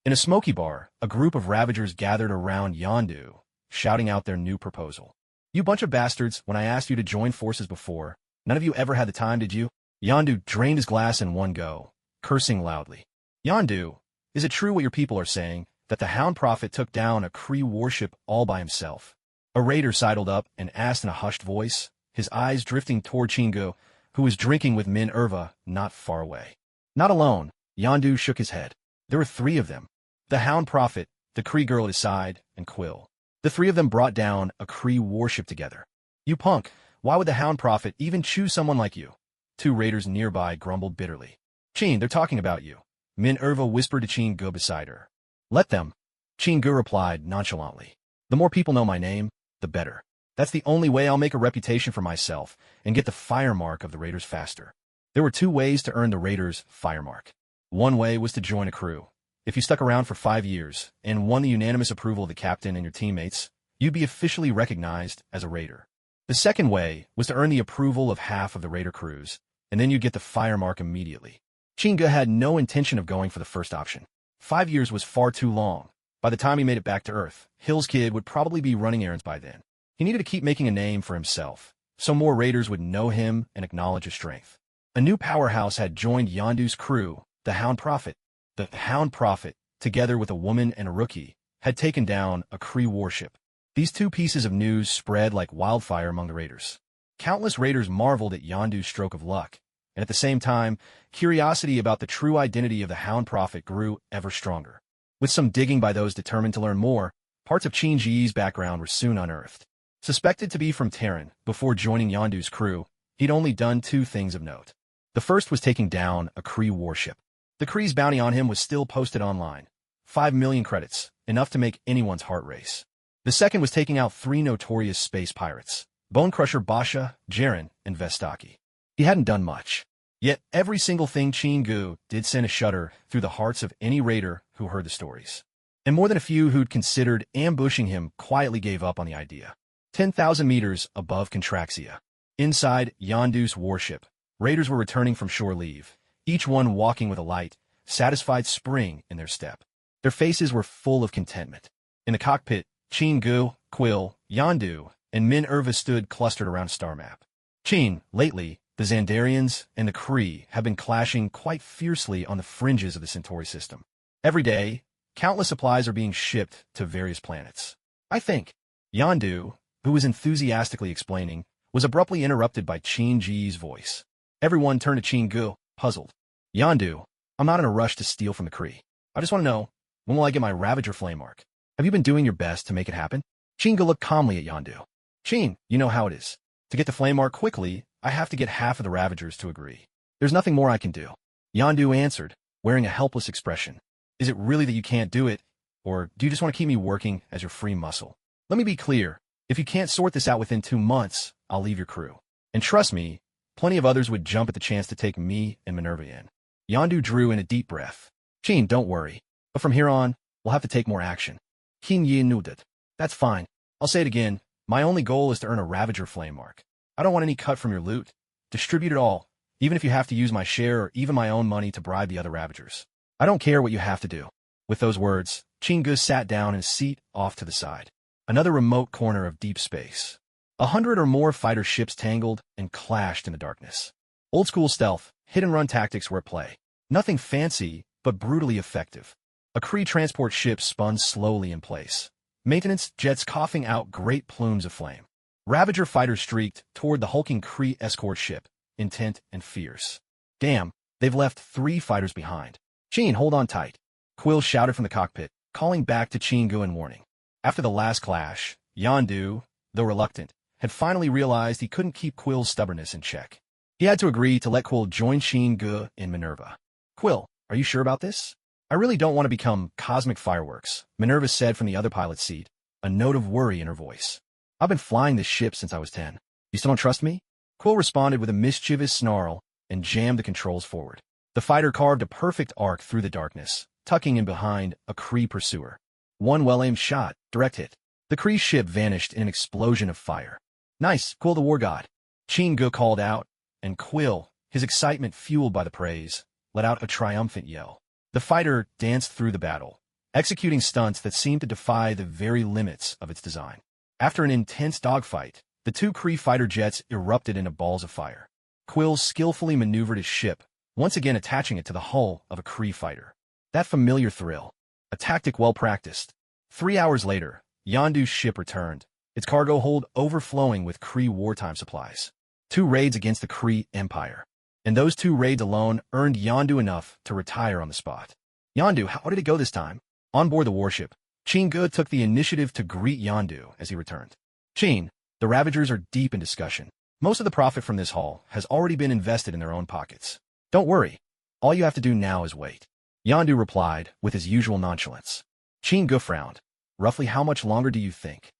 In a smoky bar, a group of Ravagers gathered around Yondu, shouting out their new proposal. You bunch of bastards, when I asked you to join forces before, none of you ever had the time, did you? Yondu drained his glass in one go, cursing loudly. Yondu, is it true what your people are saying, that the Hound Prophet took down a Kree warship all by himself? A raider sidled up and asked in a hushed voice, his eyes drifting toward Chingu, who was drinking with Minerva not far away. Not alone, Yondu shook his head. There were 3 of them. The Hound Prophet, the Kree girl at his side, and Quill. The 3 of them brought down a Kree warship together. You punk, why would the Hound Prophet even choose someone like you? 2 raiders nearby grumbled bitterly. Chin, they're talking about you. Minerva whispered to Chingu beside her. Let them. Chingu replied nonchalantly. The more people know my name, the better. That's the only way I'll make a reputation for myself and get the fire mark of the raiders faster. There were 2 ways to earn the raiders' fire mark. One way was to join a crew. If you stuck around for 5 years and won the unanimous approval of the captain and your teammates, you'd be officially recognized as a raider. The second way was to earn the approval of half of the raider crews, and then you'd get the fire mark immediately. Chingu had no intention of going for the first option. 5 years was far too long. By the time he made it back to Earth, Hill's kid would probably be running errands by then. He needed to keep making a name for himself, so more raiders would know him and acknowledge his strength. A new powerhouse had joined Yondu's crew, the Hound Prophet. The Hound Prophet, together with a woman and a rookie, had taken down a Kree warship. These 2 pieces of news spread like wildfire among the raiders. Countless raiders marveled at Yondu's stroke of luck, and at the same time, curiosity about the true identity of the Hound Prophet grew ever stronger. With some digging by those determined to learn more, parts of Chin-Ji's background were soon unearthed. Suspected to be from Terran, before joining Yondu's crew, he'd only done 2 things of note. The first was taking down a Kree warship. The Kree's bounty on him was still posted online. 5 million credits, enough to make anyone's heart race. The second was taking out 3 notorious space pirates, Bonecrusher Basha, Jaren, and Vestaki. He hadn't done much. Yet every single thing Chingu did sent a shudder through the hearts of any raider who heard the stories. and more than a few who'd considered ambushing him quietly gave up on the idea. 10,000 meters above Contraxia. Inside Yondu's warship, raiders were returning from shore leave, each one walking with a light, satisfied spring in their step. Their faces were full of contentment. In the cockpit, Chin-gu, Quill, Yondu, and Minerva stood clustered around a star map. Chin, lately, the Xandarians and the Kree have been clashing quite fiercely on the fringes of the Centauri system. Every day, countless supplies are being shipped to various planets. I think. Yondu, who was enthusiastically explaining, was abruptly interrupted by Chin-ji's voice. Everyone turned to Chin-gu, puzzled. Yondu, I'm not in a rush to steal from the Kree. I just want to know, when will I get my Ravager flame arc? Have you been doing your best to make it happen? Chin-gu looked calmly at Yondu. Chin, you know how it is. To get the flame arc quickly, I have to get half of the Ravagers to agree. There's nothing more I can do. Yondu answered, wearing a helpless expression. Is it really that you can't do it, or do you just want to keep me working as your free muscle? Let me be clear. If you can't sort this out within 2 months, I'll leave your crew. And trust me, plenty of others would jump at the chance to take me and Minerva in. Yondu drew in a deep breath. Chin, don't worry. But from here on, we'll have to take more action. Hin-yi nodded. That's fine. I'll say it again. My only goal is to earn a Ravager flame mark. I don't want any cut from your loot. Distribute it all, even if you have to use my share or even my own money to bribe the other Ravagers. I don't care what you have to do. With those words, Chin-gu sat down in a seat off to the side. Another remote corner of deep space. 100 or more fighter ships tangled and clashed in the darkness. Old-school stealth, hit-and-run tactics were at play. Nothing fancy, but brutally effective. A Kree transport ship spun slowly in place. Maintenance jets coughing out great plumes of flame. Ravager fighters streaked toward the hulking Kree escort ship, intent and fierce. Damn, they've left 3 fighters behind. Chin, hold on tight. Quill shouted from the cockpit, calling back to Chin-gu in warning. After the last clash, Yondu, though reluctant, had finally realized he couldn't keep Quill's stubbornness in check. He had to agree to let Quill join Chin-gu in Minerva. Quill, are you sure about this? I really don't want to become cosmic fireworks, Minerva said from the other pilot's seat, a note of worry in her voice. I've been flying this ship since I was 10. You still don't trust me? Quill responded with a mischievous snarl and jammed the controls forward. The fighter carved a perfect arc through the darkness, tucking in behind a Kree pursuer. One well-aimed shot, direct hit. The Kree ship vanished in an explosion of fire. Nice, Quill the War God. Chin-gu called out, and Quill, his excitement fueled by the praise, let out a triumphant yell. The fighter danced through the battle, executing stunts that seemed to defy the very limits of its design. After an intense dogfight, the 2 Kree fighter jets erupted into balls of fire. Quill skillfully maneuvered his ship, once again attaching it to the hull of a Kree fighter. That familiar thrill. A tactic well practiced. 3 hours later, Yondu's ship returned, its cargo hold overflowing with Kree wartime supplies. 2 raids against the Kree Empire. And those 2 raids alone earned Yondu enough to retire on the spot. Yondu, how did it go this time? On board the warship, Chin-gu took the initiative to greet Yondu as he returned. Chin, the Ravagers are deep in discussion. Most of the profit from this haul has already been invested in their own pockets. Don't worry. All you have to do now is wait. Yondu replied with his usual nonchalance. Chin-gu frowned. Roughly how much longer do you think?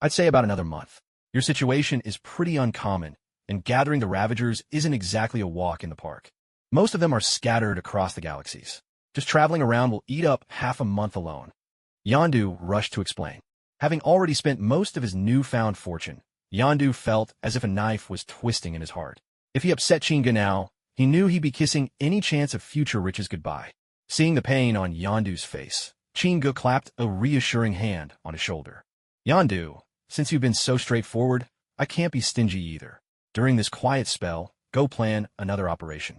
I'd say about another month. Your situation is pretty uncommon, and gathering the Ravagers isn't exactly a walk in the park. Most of them are scattered across the galaxies. Just traveling around will eat up half a month alone. Yondu rushed to explain. Having already spent most of his newfound fortune, Yondu felt as if a knife was twisting in his heart. If he upset Chin-gu now, he knew he'd be kissing any chance of future riches goodbye. Seeing the pain on Yondu's face, Chin-gu clapped a reassuring hand on his shoulder. Yondu, since you've been so straightforward, I can't be stingy either. During this quiet spell, go plan another operation.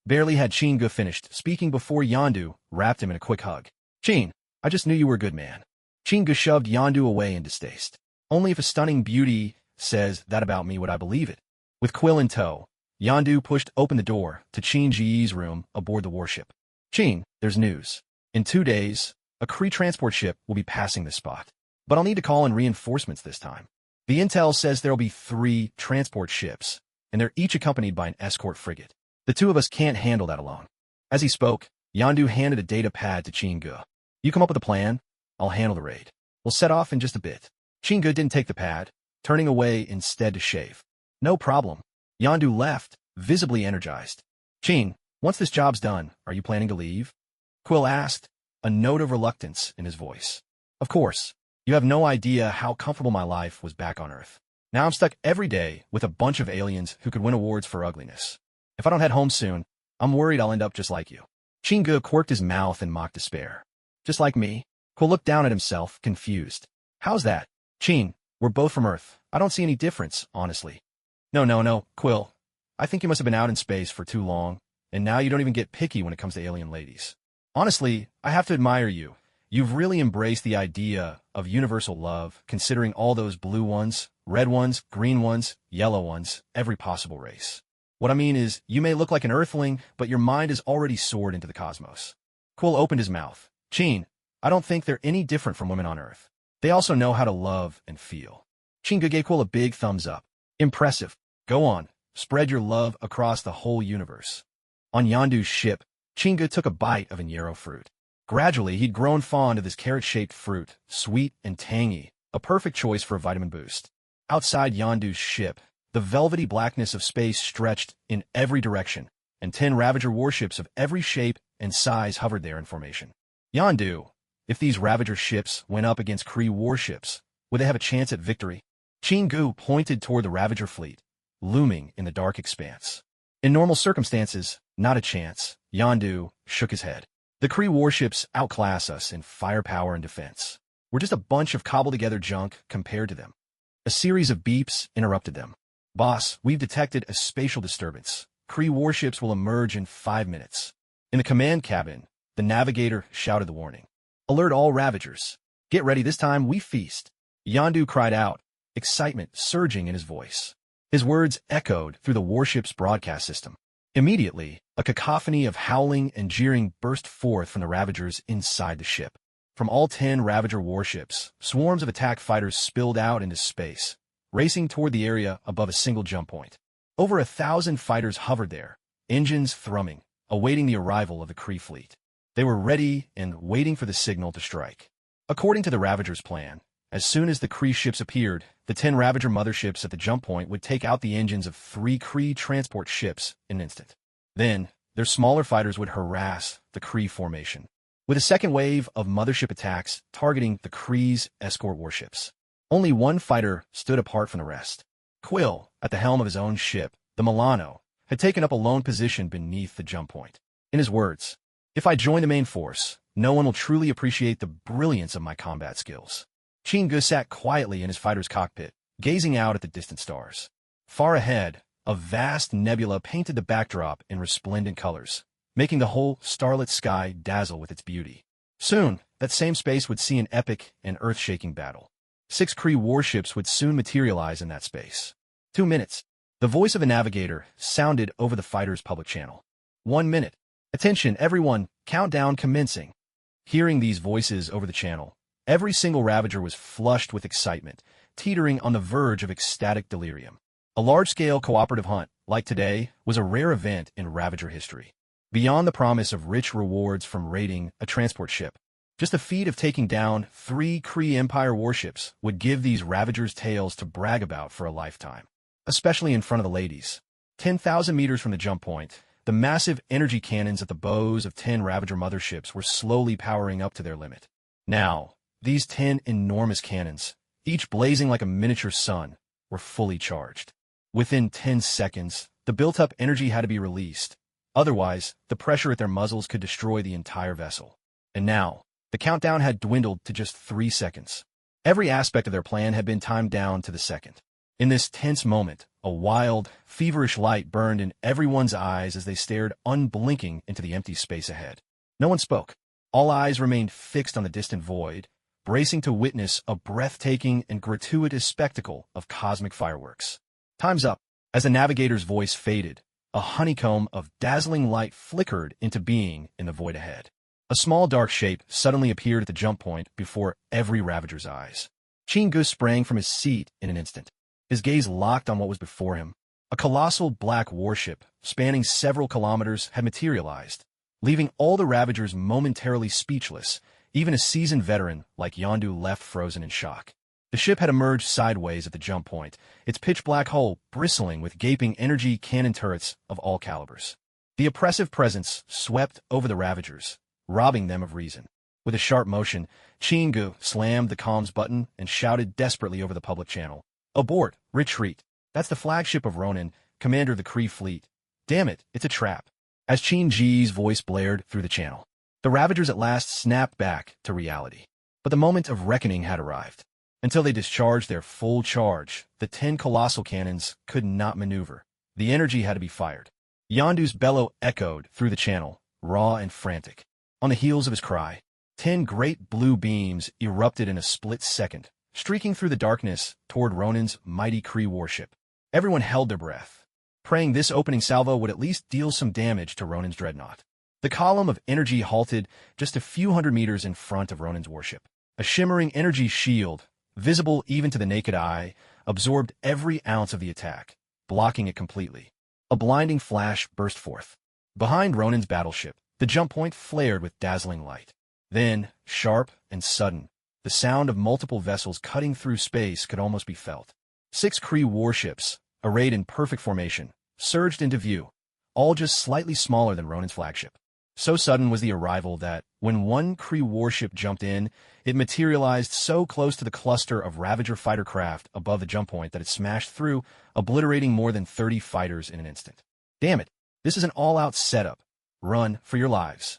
Barely had Chin-gu finished speaking before Yondu wrapped him in a quick hug. Chin, I just knew you were a good man. Chin-gu shoved Yondu away in distaste. Only if a stunning beauty says that about me would I believe it. With Quill in tow, Yondu pushed open the door to Chin-ji's room aboard the warship. Chin, there's news. In 2 days, a Kree transport ship will be passing this spot. But I'll need to call in reinforcements this time. The intel says there'll be 3 transport ships, and they're each accompanied by an escort frigate. The 2 of us can't handle that alone. As he spoke, Yondu handed a data pad to Chin-gu. You come up with a plan, I'll handle the raid. We'll set off in just a bit. Chin-gu didn't take the pad, turning away instead to shave. No problem. Yondu left, visibly energized. Chin, once this job's done, are you planning to leave? Quill asked, a note of reluctance in his voice. Of course, you have no idea how comfortable my life was back on Earth. Now I'm stuck every day with a bunch of aliens who could win awards for ugliness. If I don't head home soon, I'm worried I'll end up just like you. Chingu quirked his mouth in mock despair. Just like me? Quill looked down at himself, confused. How's that? Chin, we're both from Earth. I don't see any difference, honestly. No, Quill. I think you must have been out in space for too long, and now you don't even get picky when it comes to alien ladies. Honestly, I have to admire you. You've really embraced the idea of universal love, considering all those blue ones, red ones, green ones, yellow ones, every possible race. What I mean is, you may look like an Earthling, but your mind has already soared into the cosmos. Quill opened his mouth. Chin, I don't think they're any different from women on Earth. They also know how to love and feel. Chingu gave Quill a big thumbs up. Impressive. Go on. Spread your love across the whole universe. On Yondu's ship, Chingu took a bite of an yarrow fruit. Gradually, he'd grown fond of this carrot-shaped fruit, sweet and tangy, a perfect choice for a vitamin boost. Outside Yondu's ship, the velvety blackness of space stretched in every direction, and 10 Ravager warships of every shape and size hovered there in formation. Yondu, if these Ravager ships went up against Kree warships, would they have a chance at victory? Chingu pointed toward the Ravager fleet, looming in the dark expanse. In normal circumstances, not a chance. Yondu shook his head. The Kree warships outclass us in firepower and defense. We're just a bunch of cobbled-together junk compared to them. A series of beeps interrupted them. Boss, we've detected a spatial disturbance. Kree warships will emerge in 5 minutes. In the command cabin, the navigator shouted the warning. Alert all Ravagers. Get ready, this time we feast. Yondu cried out, excitement surging in his voice. His words echoed through the warship's broadcast system. Immediately, a cacophony of howling and jeering burst forth from the Ravagers inside the ship. From all 10 Ravager warships, swarms of attack fighters spilled out into space, racing toward the area above a single jump point. Over 1,000 fighters hovered there, engines thrumming, awaiting the arrival of the Kree fleet. They were ready and waiting for the signal to strike. According to the Ravagers' plan, as soon as the Kree ships appeared, the 10 Ravager motherships at the jump point would take out the engines of 3 Kree transport ships in an instant. Then, their smaller fighters would harass the Kree formation, with a second wave of mothership attacks targeting the Kree's escort warships. Only one fighter stood apart from the rest. Quill, at the helm of his own ship, the Milano, had taken up a lone position beneath the jump point. In his words, if I join the main force, no one will truly appreciate the brilliance of my combat skills. Chingu sat quietly in his fighter's cockpit, gazing out at the distant stars. Far ahead, a vast nebula painted the backdrop in resplendent colors, making the whole starlit sky dazzle with its beauty. Soon, that same space would see an epic and earth-shaking battle. 6 Kree warships would soon materialize in that space. 2 minutes. The voice of a navigator sounded over the fighter's public channel. 1 minute. Attention, everyone, countdown commencing. Hearing these voices over the channel, every single Ravager was flushed with excitement, teetering on the verge of ecstatic delirium. A large-scale cooperative hunt, like today, was a rare event in Ravager history. Beyond the promise of rich rewards from raiding a transport ship, just the feat of taking down 3 Kree Empire warships would give these Ravagers tales to brag about for a lifetime, especially in front of the ladies. 10,000 meters from the jump point, the massive energy cannons at the bows of 10 Ravager motherships were slowly powering up to their limit. Now, these 10 enormous cannons, each blazing like a miniature sun, were fully charged. Within 10 seconds, the built-up energy had to be released. Otherwise, the pressure at their muzzles could destroy the entire vessel. And now, the countdown had dwindled to just 3 seconds. Every aspect of their plan had been timed down to the second. In this tense moment, a wild, feverish light burned in everyone's eyes as they stared unblinking into the empty space ahead. No one spoke. All eyes remained fixed on the distant void, bracing to witness a breathtaking and gratuitous spectacle of cosmic fireworks. Time's up. As the navigator's voice faded, a honeycomb of dazzling light flickered into being in the void ahead. A small dark shape suddenly appeared at the jump point before every Ravager's eyes. Chingu sprang from his seat in an instant. His gaze locked on what was before him. A colossal black warship, spanning several kilometers, had materialized, leaving all the Ravagers momentarily speechless. Even a seasoned veteran like Yondu left frozen in shock. The ship had emerged sideways at the jump point, its pitch-black hull bristling with gaping energy cannon turrets of all calibers. The oppressive presence swept over the Ravagers, robbing them of reason. With a sharp motion, Chingu slammed the comms button and shouted desperately over the public channel. Abort! Retreat! That's the flagship of Ronin, commander of the Kree fleet. Damn it, it's a trap. As Chin-Ji's voice blared through the channel, the Ravagers at last snapped back to reality. But the moment of reckoning had arrived. Until they discharged their full charge, the 10 colossal cannons could not maneuver. The energy had to be fired. Yondu's bellow echoed through the channel, raw and frantic. On the heels of his cry, 10 great blue beams erupted in a split second, streaking through the darkness toward Ronin's mighty Kree warship. Everyone held their breath, praying this opening salvo would at least deal some damage to Ronin's dreadnought. The column of energy halted just a few hundred meters in front of Ronin's warship. A shimmering energy shield, visible even to the naked eye, absorbed every ounce of the attack, blocking it completely. A blinding flash burst forth. Behind Ronin's battleship, the jump point flared with dazzling light. Then, sharp and sudden, the sound of multiple vessels cutting through space could almost be felt. 6 Kree warships, arrayed in perfect formation, surged into view, all just slightly smaller than Ronin's flagship. So sudden was the arrival that, when one Kree warship jumped in, it materialized so close to the cluster of Ravager fighter craft above the jump point that it smashed through, obliterating more than 30 fighters in an instant. Damn it, this is an all-out setup. Run for your lives.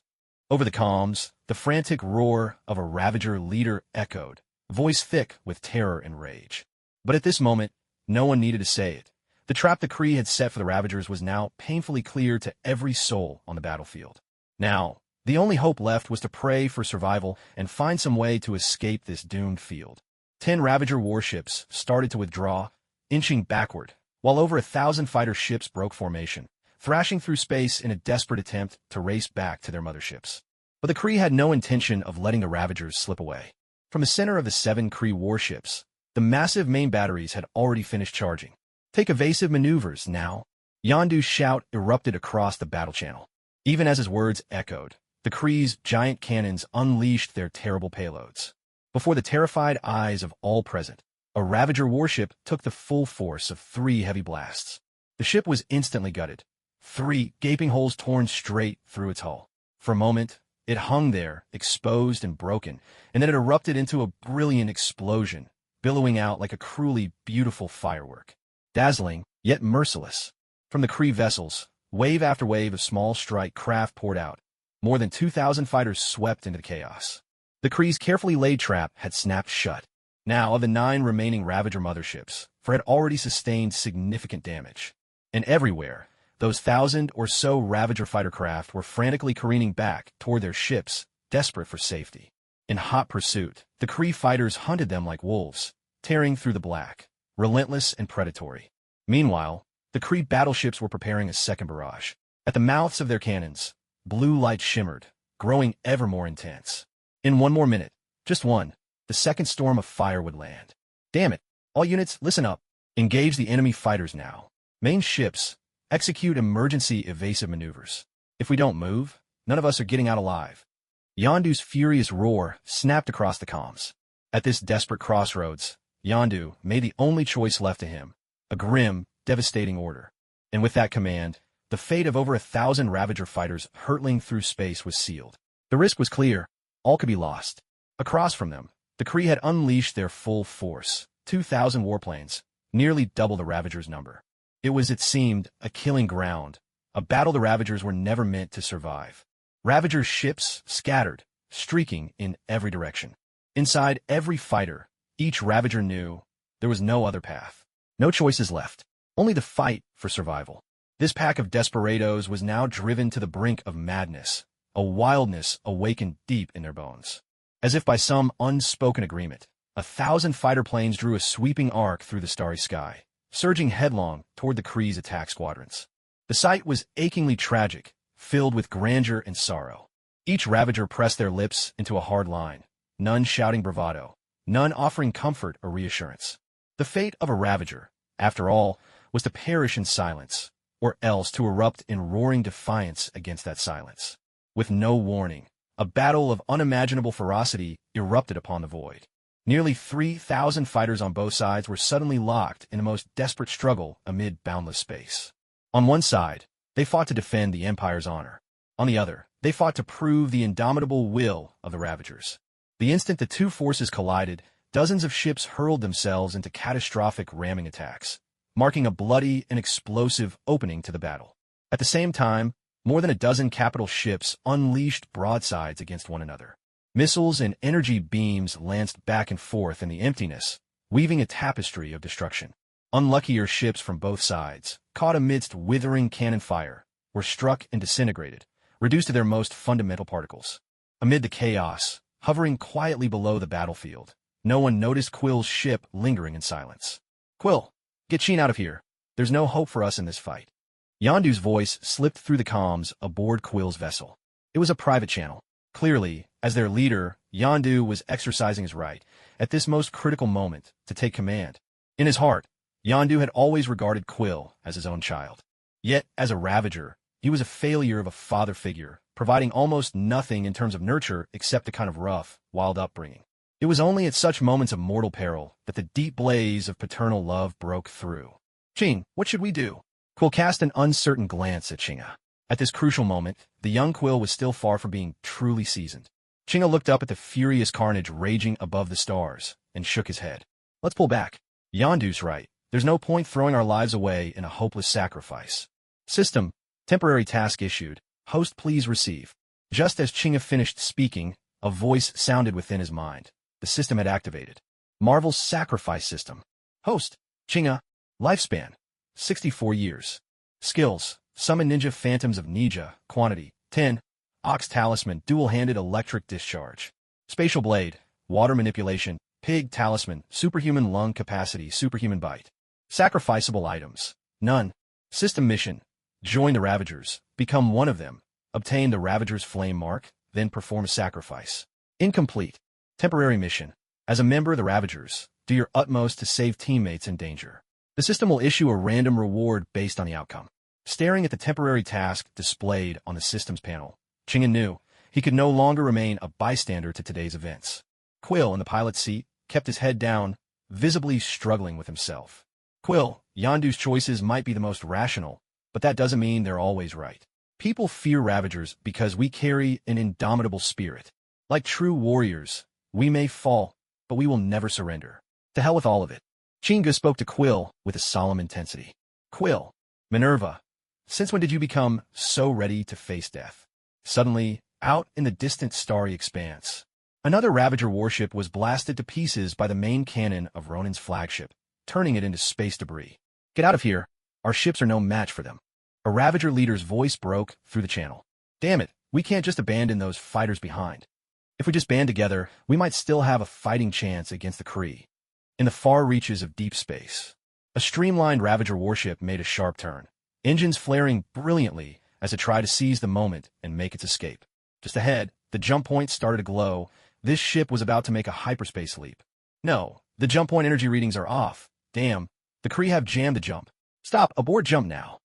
Over the comms, the frantic roar of a Ravager leader echoed, voice thick with terror and rage. But at this moment, no one needed to say it. The trap the Kree had set for the Ravagers was now painfully clear to every soul on the battlefield. Now, the only hope left was to pray for survival and find some way to escape this doomed field. 10 Ravager warships started to withdraw, inching backward, while over 1,000 fighter ships broke formation, thrashing through space in a desperate attempt to race back to their motherships. But the Kree had no intention of letting the Ravagers slip away. From the center of the 7 Kree warships, the massive main batteries had already finished charging. Take evasive maneuvers, now. Yondu's shout erupted across the battle channel. Even as his words echoed, the Kree's giant cannons unleashed their terrible payloads. Before the terrified eyes of all present, a Ravager warship took the full force of 3 heavy blasts. The ship was instantly gutted, 3 gaping holes torn straight through its hull. For a moment, it hung there, exposed and broken, and then it erupted into a brilliant explosion, billowing out like a cruelly beautiful firework. Dazzling, yet merciless. From the Kree vessels, wave after wave of small strike craft poured out. More than 2,000 fighters swept into the chaos. The Kree's carefully laid trap had snapped shut. Now, of the 9 remaining Ravager motherships, for it had already sustained significant damage. And everywhere, those 1,000 or so Ravager fighter craft were frantically careening back toward their ships, desperate for safety. In hot pursuit, the Kree fighters hunted them like wolves, tearing through the black, relentless and predatory. Meanwhile, the Kree battleships were preparing a second barrage. At the mouths of their cannons, blue light shimmered, growing ever more intense. In one more minute, just one, the second storm of fire would land. Damn it! All units, listen up. Engage the enemy fighters now. Main ships, execute emergency evasive maneuvers. If we don't move, none of us are getting out alive. Yondu's furious roar snapped across the comms. At this desperate crossroads, Yondu made the only choice left to him, a grim, devastating order. And with that command, the fate of over 1,000 Ravager fighters hurtling through space was sealed. The risk was clear. All could be lost. Across from them, the Kree had unleashed their full force, 2,000 warplanes, nearly double the Ravagers' number. It was, it seemed, a killing ground, a battle the Ravagers were never meant to survive. Ravagers' ships scattered, streaking in every direction. Inside every fighter, each Ravager knew there was no other path. No choices left. Only the fight for survival. This pack of desperados was now driven to the brink of madness, a wildness awakened deep in their bones. As if by some unspoken agreement, 1,000 fighter planes drew a sweeping arc through the starry sky, surging headlong toward the Kree's attack squadrons. The sight was achingly tragic, filled with grandeur and sorrow. Each Ravager pressed their lips into a hard line, none shouting bravado, none offering comfort or reassurance. The fate of a Ravager, after all, was to perish in silence, or else to erupt in roaring defiance against that silence. With no warning, a battle of unimaginable ferocity erupted upon the void. Nearly 3,000 fighters on both sides were suddenly locked in a most desperate struggle amid boundless space. On one side, they fought to defend the Empire's honor. On the other, They fought to prove the indomitable will of the Ravagers. The instant the two forces collided, dozens of ships hurled themselves into catastrophic ramming attacks, marking a bloody and explosive opening to the battle. At the same time, more than a dozen capital ships unleashed broadsides against one another. Missiles and energy beams lanced back and forth in the emptiness, weaving a tapestry of destruction. Unluckier ships from both sides, caught amidst withering cannon fire, were struck and disintegrated, reduced to their most fundamental particles. Amid the chaos, hovering quietly below the battlefield, no one noticed Quill's ship lingering in silence. "Quill, get Sheen out of here. There's no hope for us in this fight." Yondu's voice slipped through the comms aboard Quill's vessel. It was a private channel. Clearly, as their leader, Yondu was exercising his right, at this most critical moment, to take command. In his heart, Yondu had always regarded Quill as his own child. Yet, as a Ravager, he was a failure of a father figure, providing almost nothing in terms of nurture except a kind of rough, wild upbringing. It was only at such moments of mortal peril that the deep blaze of paternal love broke through. "Sheen, what should we do?" Quill cast an uncertain glance at Chinga. At this crucial moment, the young Quill was still far from being truly seasoned. Chinga looked up at the furious carnage raging above the stars and shook his head. "Let's pull back. Yondu's right. There's no point throwing our lives away in a hopeless sacrifice." System, temporary task issued. Host, please receive. Just as Chinga finished speaking, a voice sounded within his mind. The system had activated. Marvel's sacrifice system. Host, Chinga. Lifespan, 64 years. Skills, summon ninja phantoms of Nija, quantity, 10. Ox talisman, dual-handed electric discharge. Spatial blade, water manipulation, pig talisman, superhuman lung capacity, superhuman bite. Sacrificable items, none. System mission, join the Ravagers, become one of them, obtain the Ravager's flame mark, then perform a sacrifice. Incomplete. Temporary mission, as a member of the Ravagers, do your utmost to save teammates in danger. The system will issue a random reward based on the outcome. Staring at the temporary task displayed on the system's panel, Chinga knew he could no longer remain a bystander to today's events. Quill, in the pilot's seat, kept his head down, visibly struggling with himself. "Quill, Yondu's choices might be the most rational, but that doesn't mean they're always right. People fear Ravagers because we carry an indomitable spirit. Like true warriors, we may fall, but we will never surrender. To hell with all of it." Chinga spoke to Quill with a solemn intensity. "Quill, Minerva, since when did you become so ready to face death?" Suddenly, out in the distant starry expanse, another Ravager warship was blasted to pieces by the main cannon of Ronin's flagship, turning it into space debris. "Get out of here. Our ships are no match for them." A Ravager leader's voice broke through the channel. "Damn it, we can't just abandon those fighters behind. If we just band together, we might still have a fighting chance against the Kree." In the far reaches of deep space, a streamlined Ravager warship made a sharp turn, engines flaring brilliantly as it tried to seize the moment and make its escape. Just ahead, the jump point started to glow. This ship was about to make a hyperspace leap. "No, the jump point energy readings are off. Damn, the Kree have jammed the jump. Stop, abort jump now."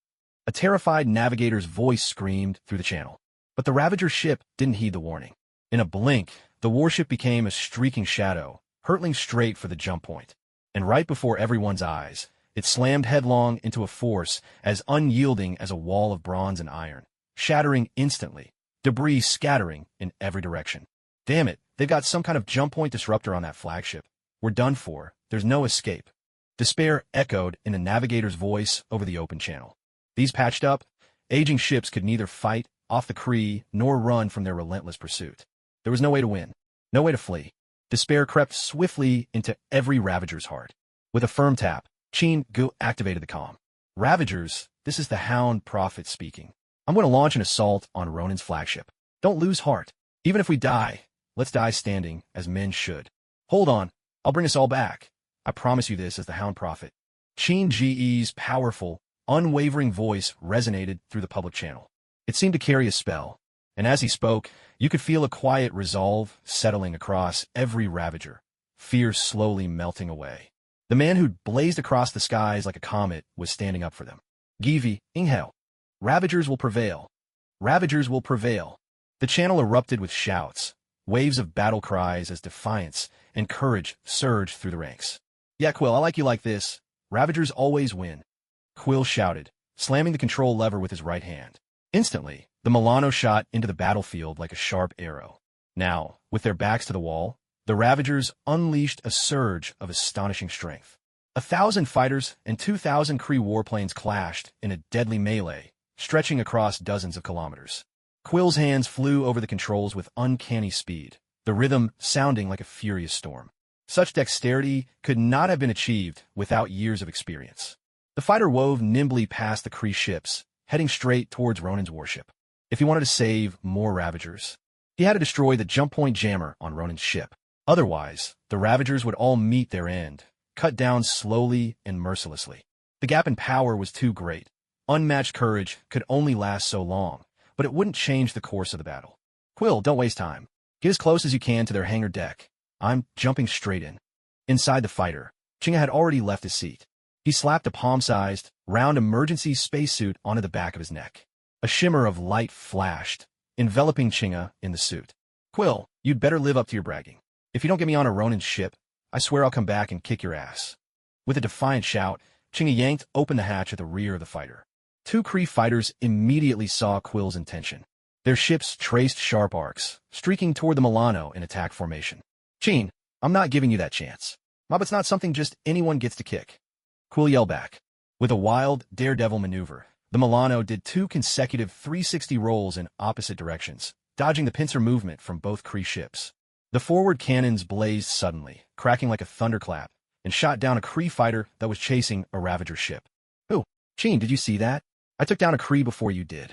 A terrified navigator's voice screamed through the channel. But the Ravager ship didn't heed the warning. In a blink, the warship became a streaking shadow, hurtling straight for the jump point. And right before everyone's eyes, it slammed headlong into a force as unyielding as a wall of bronze and iron, shattering instantly, debris scattering in every direction. "Damn it, they've got some kind of jump point disruptor on that flagship. We're done for. There's no escape." Despair echoed in the navigator's voice over the open channel. These patched up, aging ships could neither fight off the Kree nor run from their relentless pursuit. There was no way to win, no way to flee. Despair crept swiftly into every Ravager's heart. With a firm tap, Chin-gu activated the comm. "Ravagers, this is the Hound Prophet speaking. I'm going to launch an assault on Ronin's flagship. Don't lose heart. Even if we die, let's die standing, as men should. Hold on, I'll bring us all back. I promise you this as the Hound Prophet." Chin-ge's powerful, unwavering voice resonated through the public channel. It seemed to carry a spell, and as he spoke, you could feel a quiet resolve settling across every Ravager, fear slowly melting away. The man who'd blazed across the skies like a comet was standing up for them. "Givi, Inghel. Ravagers will prevail. Ravagers will prevail." The channel erupted with shouts, waves of battle cries as defiance and courage surged through the ranks. "Yeah, Quill, I like you like this. Ravagers always win." Quill shouted, slamming the control lever with his right hand. Instantly, The Milano shot into the battlefield like a sharp arrow. Now, with their backs to the wall, the Ravagers unleashed a surge of astonishing strength. 1,000 fighters and 2,000 Kree warplanes clashed in a deadly melee, stretching across dozens of kilometers. Quill's hands flew over the controls with uncanny speed, the rhythm sounding like a furious storm. Such dexterity could not have been achieved without years of experience. The fighter wove nimbly past the Kree ships, heading straight towards Ronan's warship. If he wanted to save more Ravagers, he had to destroy the jump point jammer on Ronan's ship. Otherwise, the Ravagers would all meet their end, cut down slowly and mercilessly. The gap in power was too great. Unmatched courage could only last so long, but it wouldn't change the course of the battle. Quill, don't waste time. Get as close as you can to their hangar deck. I'm jumping straight in. Inside the fighter, Chinga had already left his seat. He slapped a palm-sized, round emergency spacesuit onto the back of his neck. A shimmer of light flashed, enveloping Chinga in the suit. Quill, you'd better live up to your bragging. If you don't get me on a Ronin ship, I swear I'll come back and kick your ass. With a defiant shout, Chinga yanked open the hatch at the rear of the fighter. 2 Kree fighters immediately saw Quill's intention. Their ships traced sharp arcs, streaking toward the Milano in attack formation. Chin, I'm not giving you that chance. Mobit's not something just anyone gets to kick. Quill yelled back. With a wild, daredevil maneuver, the Milano did 2 consecutive 360 rolls in opposite directions, dodging the pincer movement from both Kree ships. The forward cannons blazed suddenly, cracking like a thunderclap, and shot down a Kree fighter that was chasing a Ravager ship. Oh, Chin, did you see that? I took down a Kree before you did.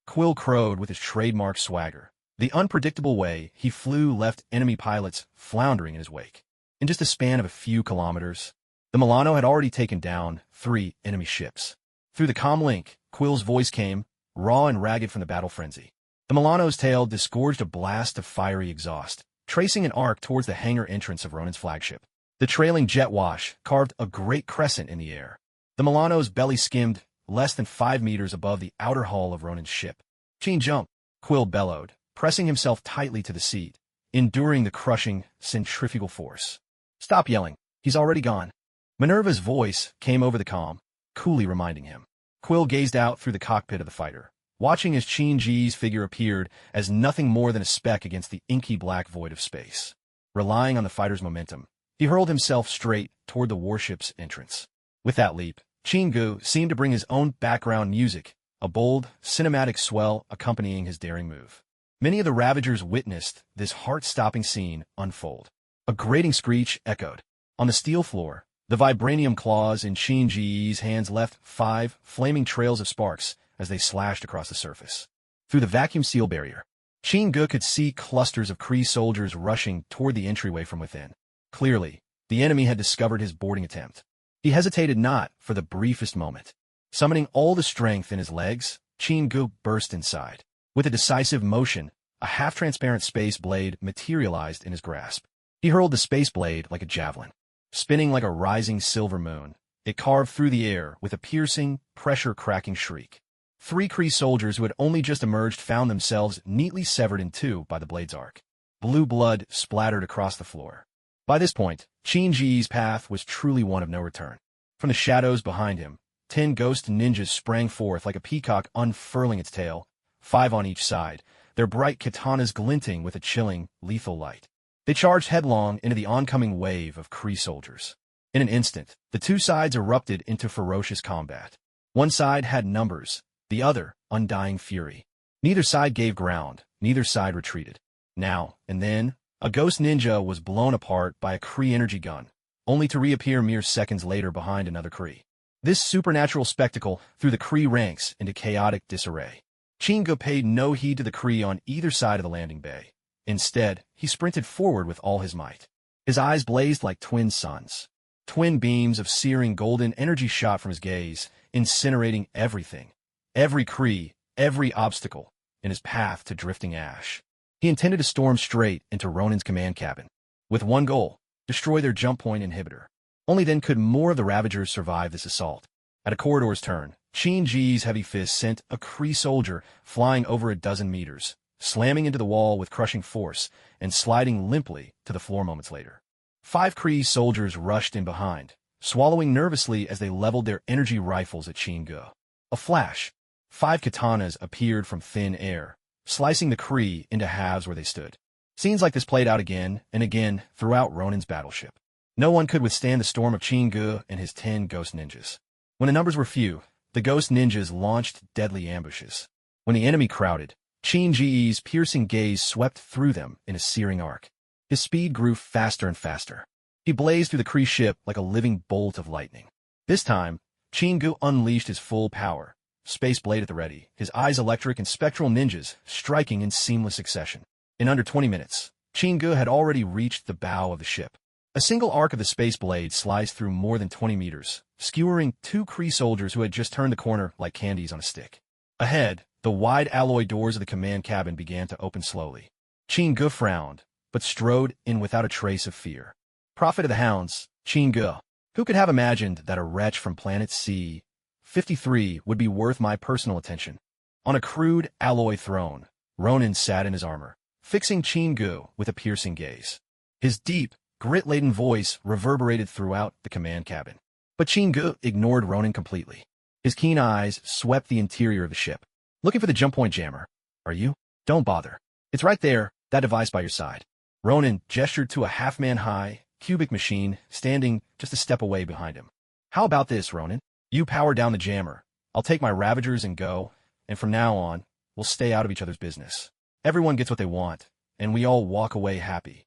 Quill crowed with his trademark swagger. The unpredictable way he flew left enemy pilots floundering in his wake. In just a span of a few kilometers, the Milano had already taken down 3 enemy ships. Through the comm link, Quill's voice came, raw and ragged from the battle frenzy. The Milano's tail disgorged a blast of fiery exhaust, tracing an arc towards the hangar entrance of Ronan's flagship. The trailing jet wash carved a great crescent in the air. The Milano's belly skimmed less than 5 meters above the outer hull of Ronan's ship. Chin, jump! Quill bellowed, pressing himself tightly to the seat, enduring the crushing centrifugal force. Stop yelling. He's already gone. Minerva's voice came over the comm, coolly reminding him. Quill gazed out through the cockpit of the fighter, watching as Chin-Ji's figure appeared as nothing more than a speck against the inky black void of space. Relying on the fighter's momentum, he hurled himself straight toward the warship's entrance. With that leap, Chin-Gu seemed to bring his own background music, a bold, cinematic swell accompanying his daring move. Many of the Ravagers witnessed this heart-stopping scene unfold. A grating screech echoed. On the steel floor, the vibranium claws in Chin-Ji's hands left 5 flaming trails of sparks as they slashed across the surface. Through the vacuum seal barrier, Chin-Gu could see clusters of Kree soldiers rushing toward the entryway from within. Clearly, the enemy had discovered his boarding attempt. He hesitated not for the briefest moment. Summoning all the strength in his legs, Chin-Gu burst inside. With a decisive motion, a half-transparent space blade materialized in his grasp. He hurled the space blade like a javelin. Spinning like a rising silver moon, it carved through the air with a piercing, pressure-cracking shriek. 3 Kree soldiers who had only just emerged found themselves neatly severed in 2 by the blade's arc. Blue blood splattered across the floor. By this point, Chin-Ji's path was truly one of no return. From the shadows behind him, 10 ghost ninjas sprang forth like a peacock unfurling its tail, 5 on each side, their bright katanas glinting with a chilling, lethal light. They charged headlong into the oncoming wave of Kree soldiers. In an instant, the 2 sides erupted into ferocious combat. One side had numbers, the other undying fury. Neither side gave ground, neither side retreated. Now and then, a ghost ninja was blown apart by a Kree energy gun, only to reappear mere seconds later behind another Kree. This supernatural spectacle threw the Kree ranks into chaotic disarray. Chin-Gu paid no heed to the Kree on either side of the landing bay. Instead, he sprinted forward with all his might. His eyes blazed like twin suns. Twin beams of searing golden energy shot from his gaze, incinerating everything, every Kree, every obstacle, in his path to drifting ash. He intended to storm straight into Ronan's command cabin, with one goal: destroy their jump point inhibitor. Only then could more of the Ravagers survive this assault. At a corridor's turn, Chin-Ji's heavy fist sent a Kree soldier flying over a dozen meters, slamming into the wall with crushing force and sliding limply to the floor moments later. 5 Kree soldiers rushed in behind, swallowing nervously as they leveled their energy rifles at Chin-Gu. A flash, 5 katanas appeared from thin air, slicing the Kree into halves where they stood. Scenes like this played out again and again throughout Ronin's battleship. No one could withstand the storm of Chingu and his 10 ghost ninjas. When the numbers were few, the ghost ninjas launched deadly ambushes. When the enemy crowded, Chin-Ji's piercing gaze swept through them in a searing arc. His speed grew faster and faster. He blazed through the Kree ship like a living bolt of lightning. This time, Chingu unleashed his full power, space blade at the ready, his eyes electric and spectral ninjas striking in seamless succession. In under 20 minutes, Chingu had already reached the bow of the ship. A single arc of the space blade sliced through more than 20 meters, skewering 2 Kree soldiers who had just turned the corner like candies on a stick. Ahead, the wide alloy doors of the command cabin began to open slowly. Chingu frowned, but strode in without a trace of fear. Prophet of the Hounds, Chingu. Who could have imagined that a wretch from planet C-53 would be worth my personal attention? On a crude alloy throne, Ronin sat in his armor, fixing Chingu with a piercing gaze. His deep, grit-laden voice reverberated throughout the command cabin. But Chingu ignored Ronin completely. His keen eyes swept the interior of the ship. Looking for the jump point jammer, are you? Don't bother. It's right there, that device by your side. Ronin gestured to a half-man-high, cubic machine standing just a step away behind him. How about this, Ronin? You power down the jammer. I'll take my Ravagers and go, and from now on, we'll stay out of each other's business. Everyone gets what they want, and we all walk away happy.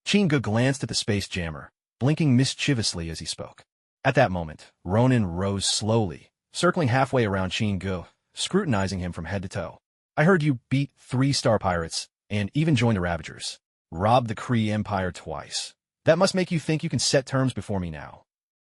Chingu glanced at the space jammer, blinking mischievously as he spoke. At that moment, Ronin rose slowly, circling halfway around Chingu, scrutinizing him from head to toe. I heard you beat 3 star pirates, and even joined the Ravagers. Robbed the Kree Empire twice. That must make you think you can set terms before me now.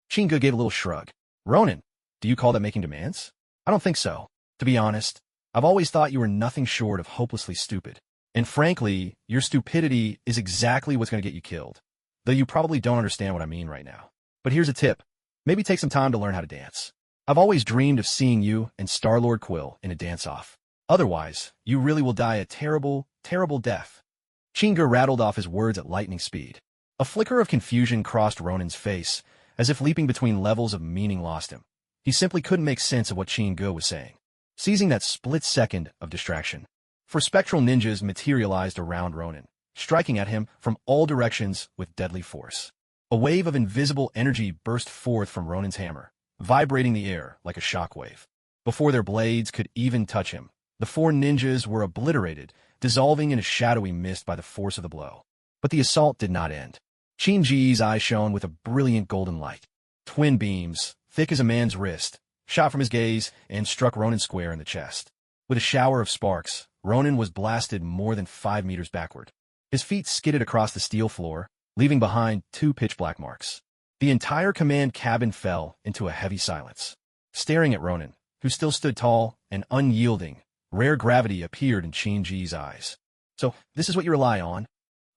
Chingu gave a little shrug. Ronin, do you call that making demands? I don't think so. To be honest, I've always thought you were nothing short of hopelessly stupid. And frankly, your stupidity is exactly what's going to get you killed. Though you probably don't understand what I mean right now. But here's a tip. Maybe take some time to learn how to dance. I've always dreamed of seeing you and Star-Lord Quill in a dance-off. Otherwise, you really will die a terrible, terrible death. Chingu rattled off his words at lightning speed. A flicker of confusion crossed Ronin's face, as if leaping between levels of meaning lost him. He simply couldn't make sense of what Chingu was saying. Seizing that split second of distraction, 4 spectral ninjas materialized around Ronin, striking at him from all directions with deadly force. A wave of invisible energy burst forth from Ronin's hammer, vibrating the air like a shockwave. Before their blades could even touch him, the 4 ninjas were obliterated, dissolving in a shadowy mist by the force of the blow. But the assault did not end. Chin-Ji's eyes shone with a brilliant golden light. Twin beams, thick as a man's wrist, shot from his gaze and struck Ronin square in the chest. With a shower of sparks, Ronin was blasted more than 5 meters backward. His feet skidded across the steel floor, leaving behind 2 pitch-black marks. The entire command cabin fell into a heavy silence. Staring at Ronin, who still stood tall and unyielding, rare gravity appeared in Chin-Ji's eyes. So, this is what you rely on?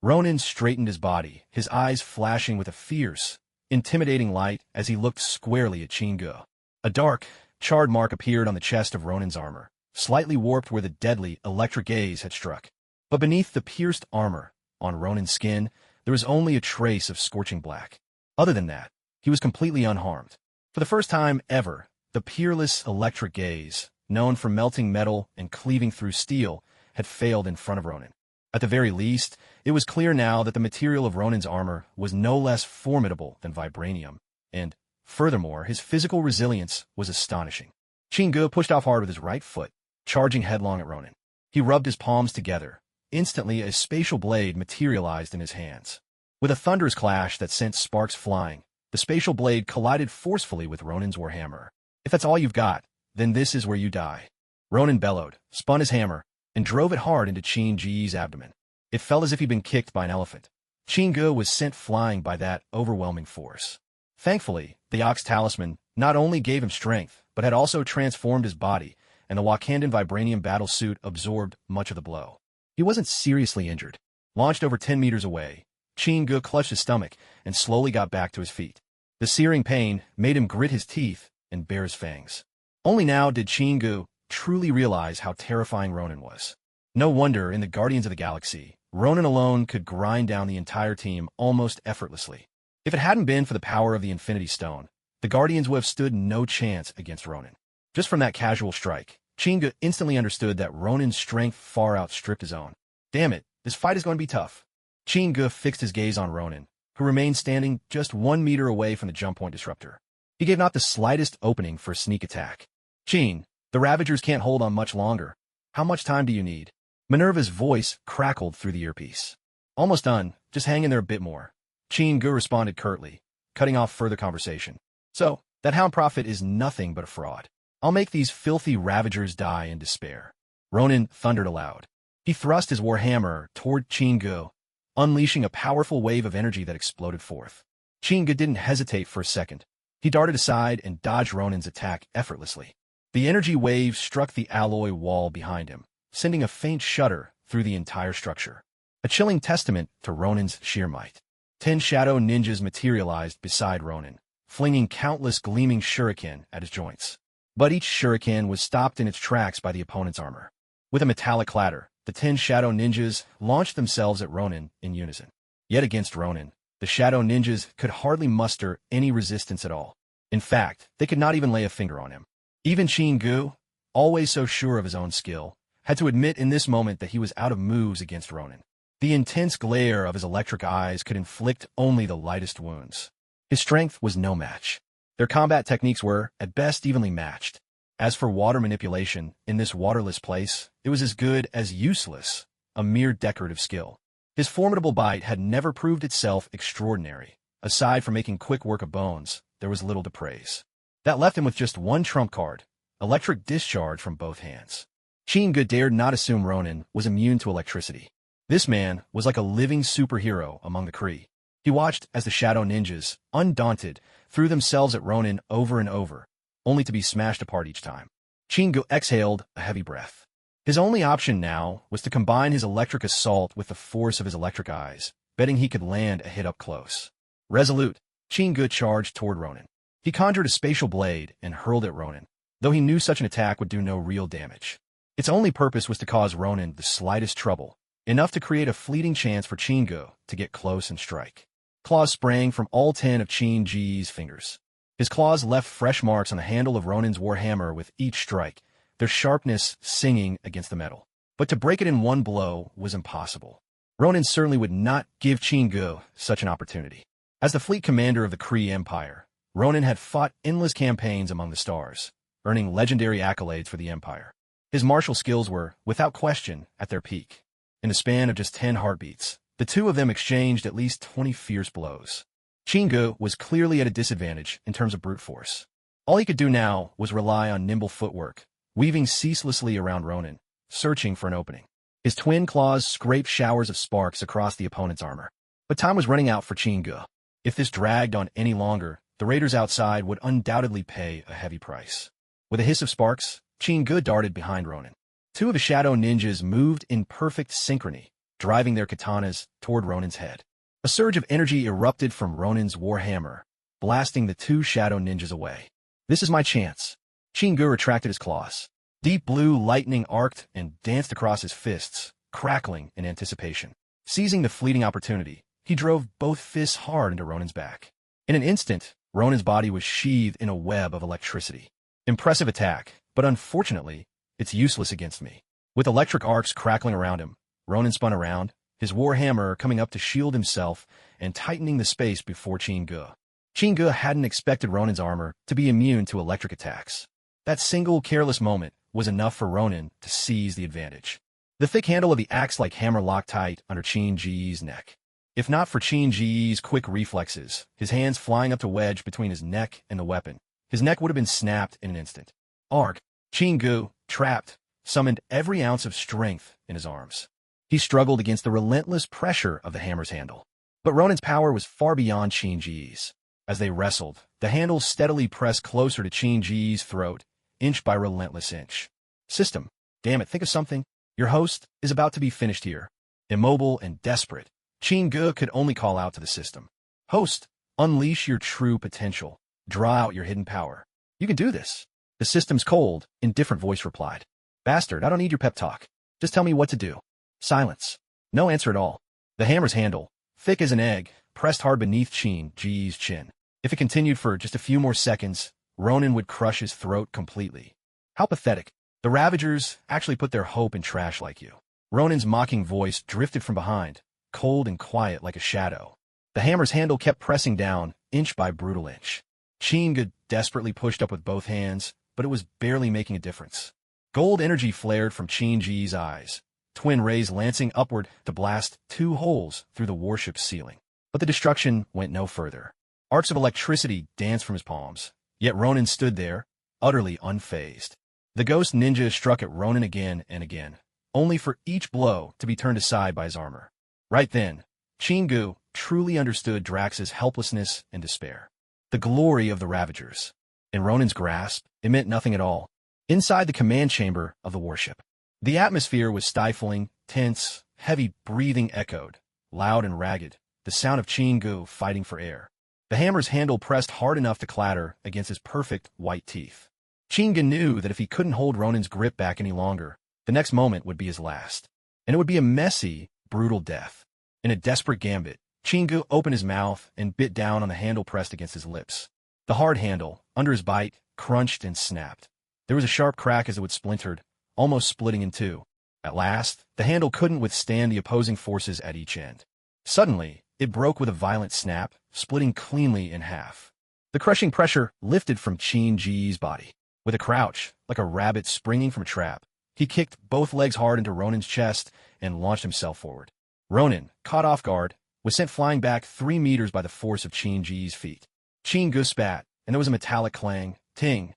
Ronin straightened his body, his eyes flashing with a fierce, intimidating light as he looked squarely at Chingu. A dark, charred mark appeared on the chest of Ronin's armor, slightly warped where the deadly electric gaze had struck. But beneath the pierced armor, on Ronin's skin, there was only a trace of scorching black. Other than that, he was completely unharmed. For the first time ever, the peerless electric gaze, known for melting metal and cleaving through steel, had failed in front of Ronin. At the very least, it was clear now that the material of Ronin's armor was no less formidable than vibranium, and, furthermore, his physical resilience was astonishing. Chingu pushed off hard with his right foot, charging headlong at Ronin. He rubbed his palms together. Instantly, a spatial blade materialized in his hands. With a thunderous clash that sent sparks flying, the spatial blade collided forcefully with Ronin's warhammer. If that's all you've got, then this is where you die. Ronin bellowed, spun his hammer, and drove it hard into Chin-Ji's abdomen. It felt as if he'd been kicked by an elephant. Chingu was sent flying by that overwhelming force. Thankfully, the Ox Talisman not only gave him strength, but had also transformed his body, and the Wakandan vibranium battle suit absorbed much of the blow. He wasn't seriously injured. Launched over 10 meters away, Chingu clutched his stomach and slowly got back to his feet. The searing pain made him grit his teeth and bare his fangs. Only now did Chingu truly realize how terrifying Ronin was. No wonder, in the Guardians of the Galaxy, Ronin alone could grind down the entire team almost effortlessly. If it hadn't been for the power of the Infinity Stone, the Guardians would have stood no chance against Ronin. Just from that casual strike, Chinga instantly understood that Ronin's strength far outstripped his own. Damn it, this fight is going to be tough. Chinga fixed his gaze on Ronin, who remained standing just 1 meter away from the jump point disruptor. He gave not the slightest opening for a sneak attack. Chin, the Ravagers can't hold on much longer. How much time do you need? Minerva's voice crackled through the earpiece. Almost done, just hang in there a bit more. Chinga responded curtly, cutting off further conversation. So, that Hound Prophet is nothing but a fraud. I'll make these filthy Ravagers die in despair. Ronin thundered aloud. He thrust his warhammer toward Chinga, unleashing a powerful wave of energy that exploded forth. Chinga didn't hesitate for a second. He darted aside and dodged Ronin's attack effortlessly. The energy wave struck the alloy wall behind him, sending a faint shudder through the entire structure. A chilling testament to Ronin's sheer might. 10 shadow ninjas materialized beside Ronin, flinging countless gleaming shuriken at his joints. But each shuriken was stopped in its tracks by the opponent's armor. With a metallic clatter, the 10 shadow ninjas launched themselves at Ronin in unison. Yet against Ronin, the shadow ninjas could hardly muster any resistance at all. In fact, they could not even lay a finger on him. Even Chingu, always so sure of his own skill, had to admit in this moment that he was out of moves against Ronin. The intense glare of his electric eyes could inflict only the lightest wounds. His strength was no match. Their combat techniques were, at best, evenly matched. As for water manipulation, in this waterless place, it was as good as useless, a mere decorative skill. His formidable bite had never proved itself extraordinary. Aside from making quick work of bones, there was little to praise. That left him with just one trump card, electric discharge from both hands. Chinga dared not assume Ronin was immune to electricity. This man was like a living superhero among the Kree. He watched as the shadow ninjas, undaunted, threw themselves at Ronin over and over, only to be smashed apart each time. Chingu exhaled a heavy breath. His only option now was to combine his electric assault with the force of his electric eyes, betting he could land a hit up close. Resolute, Chingu charged toward Ronin. He conjured a spatial blade and hurled at Ronin, though he knew such an attack would do no real damage. Its only purpose was to cause Ronin the slightest trouble, enough to create a fleeting chance for Chingu to get close and strike. Claws sprang from all 10 of Chin-Ji's fingers. His claws left fresh marks on the handle of Ronin's warhammer with each strike, their sharpness singing against the metal. But to break it in one blow was impossible. Ronin certainly would not give Chingu such an opportunity. As the fleet commander of the Kree Empire, Ronin had fought endless campaigns among the stars, earning legendary accolades for the Empire. His martial skills were, without question, at their peak. In the span of just 10 heartbeats, the two of them exchanged at least 20 fierce blows. Chingu was clearly at a disadvantage in terms of brute force. All he could do now was rely on nimble footwork, weaving ceaselessly around Ronin, searching for an opening. His twin claws scraped showers of sparks across the opponent's armor. But time was running out for Chingu. If this dragged on any longer, the raiders outside would undoubtedly pay a heavy price. With a hiss of sparks, Chingu darted behind Ronin. Two of the shadow ninjas moved in perfect synchrony, driving their katanas toward Ronin's head. A surge of energy erupted from Ronin's warhammer, blasting the two shadow ninjas away. This is my chance. Chingu retracted his claws. Deep blue lightning arced and danced across his fists, crackling in anticipation. Seizing the fleeting opportunity, he drove both fists hard into Ronin's back. In an instant, Ronin's body was sheathed in a web of electricity. Impressive attack, but unfortunately, it's useless against me. With electric arcs crackling around him, Ronin spun around, his warhammer coming up to shield himself and tightening the space before Chingu. Chingu hadn't expected Ronin's armor to be immune to electric attacks. That single careless moment was enough for Ronin to seize the advantage. The thick handle of the axe-like hammer locked tight under Chin-Ji's neck. If not for Chin-Ji's quick reflexes, his hands flying up to wedge between his neck and the weapon, his neck would have been snapped in an instant. Arg! Chingu, trapped, summoned every ounce of strength in his arms. He struggled against the relentless pressure of the hammer's handle. But Ronin's power was far beyond Chin-Ji's. As they wrestled, the handle steadily pressed closer to Chin-Ji's throat, inch by relentless inch. System, damn it, think of something. Your host is about to be finished here. Immobile and desperate, Chingu could only call out to the system. Host, unleash your true potential. Draw out your hidden power. You can do this. The system's cold, indifferent voice replied. Bastard, I don't need your pep talk. Just tell me what to do. Silence. No answer at all. The hammer's handle, thick as an egg, pressed hard beneath Chin-Ji's chin. If it continued for just a few more seconds, Ronin would crush his throat completely. How pathetic. The Ravagers actually put their hope in trash like you. Ronin's mocking voice drifted from behind, cold and quiet like a shadow. The hammer's handle kept pressing down, inch by brutal inch. Chinga desperately pushed up with both hands, but it was barely making a difference. Gold energy flared from Chinji's eyes, twin rays lancing upward to blast 2 holes through the warship's ceiling. But the destruction went no further. Arcs of electricity danced from his palms, yet Ronin stood there, utterly unfazed. The ghost ninja struck at Ronin again and again, only for each blow to be turned aside by his armor. Right then, Chingu truly understood Drax's helplessness and despair. The glory of the Ravagers. In Ronin's grasp, it meant nothing at all. Inside the command chamber of the warship, the atmosphere was stifling, tense, heavy breathing echoed, loud and ragged, the sound of Chingu fighting for air. The hammer's handle pressed hard enough to clatter against his perfect white teeth. Chingu knew that if he couldn't hold Ronin's grip back any longer, the next moment would be his last. And it would be a messy, brutal death. In a desperate gambit, Chingu opened his mouth and bit down on the handle pressed against his lips. The hard handle, under his bite, crunched and snapped. There was a sharp crack as it would splintered, almost splitting in two. At last, the handle couldn't withstand the opposing forces at each end. Suddenly, it broke with a violent snap, splitting cleanly in half. The crushing pressure lifted from Chin-Ji's body. With a crouch, like a rabbit springing from a trap, he kicked both legs hard into Ronin's chest and launched himself forward. Ronin, caught off guard, was sent flying back 3 meters by the force of Chin-Ji's feet. Chin-Gu spat, and there was a metallic clang, ting.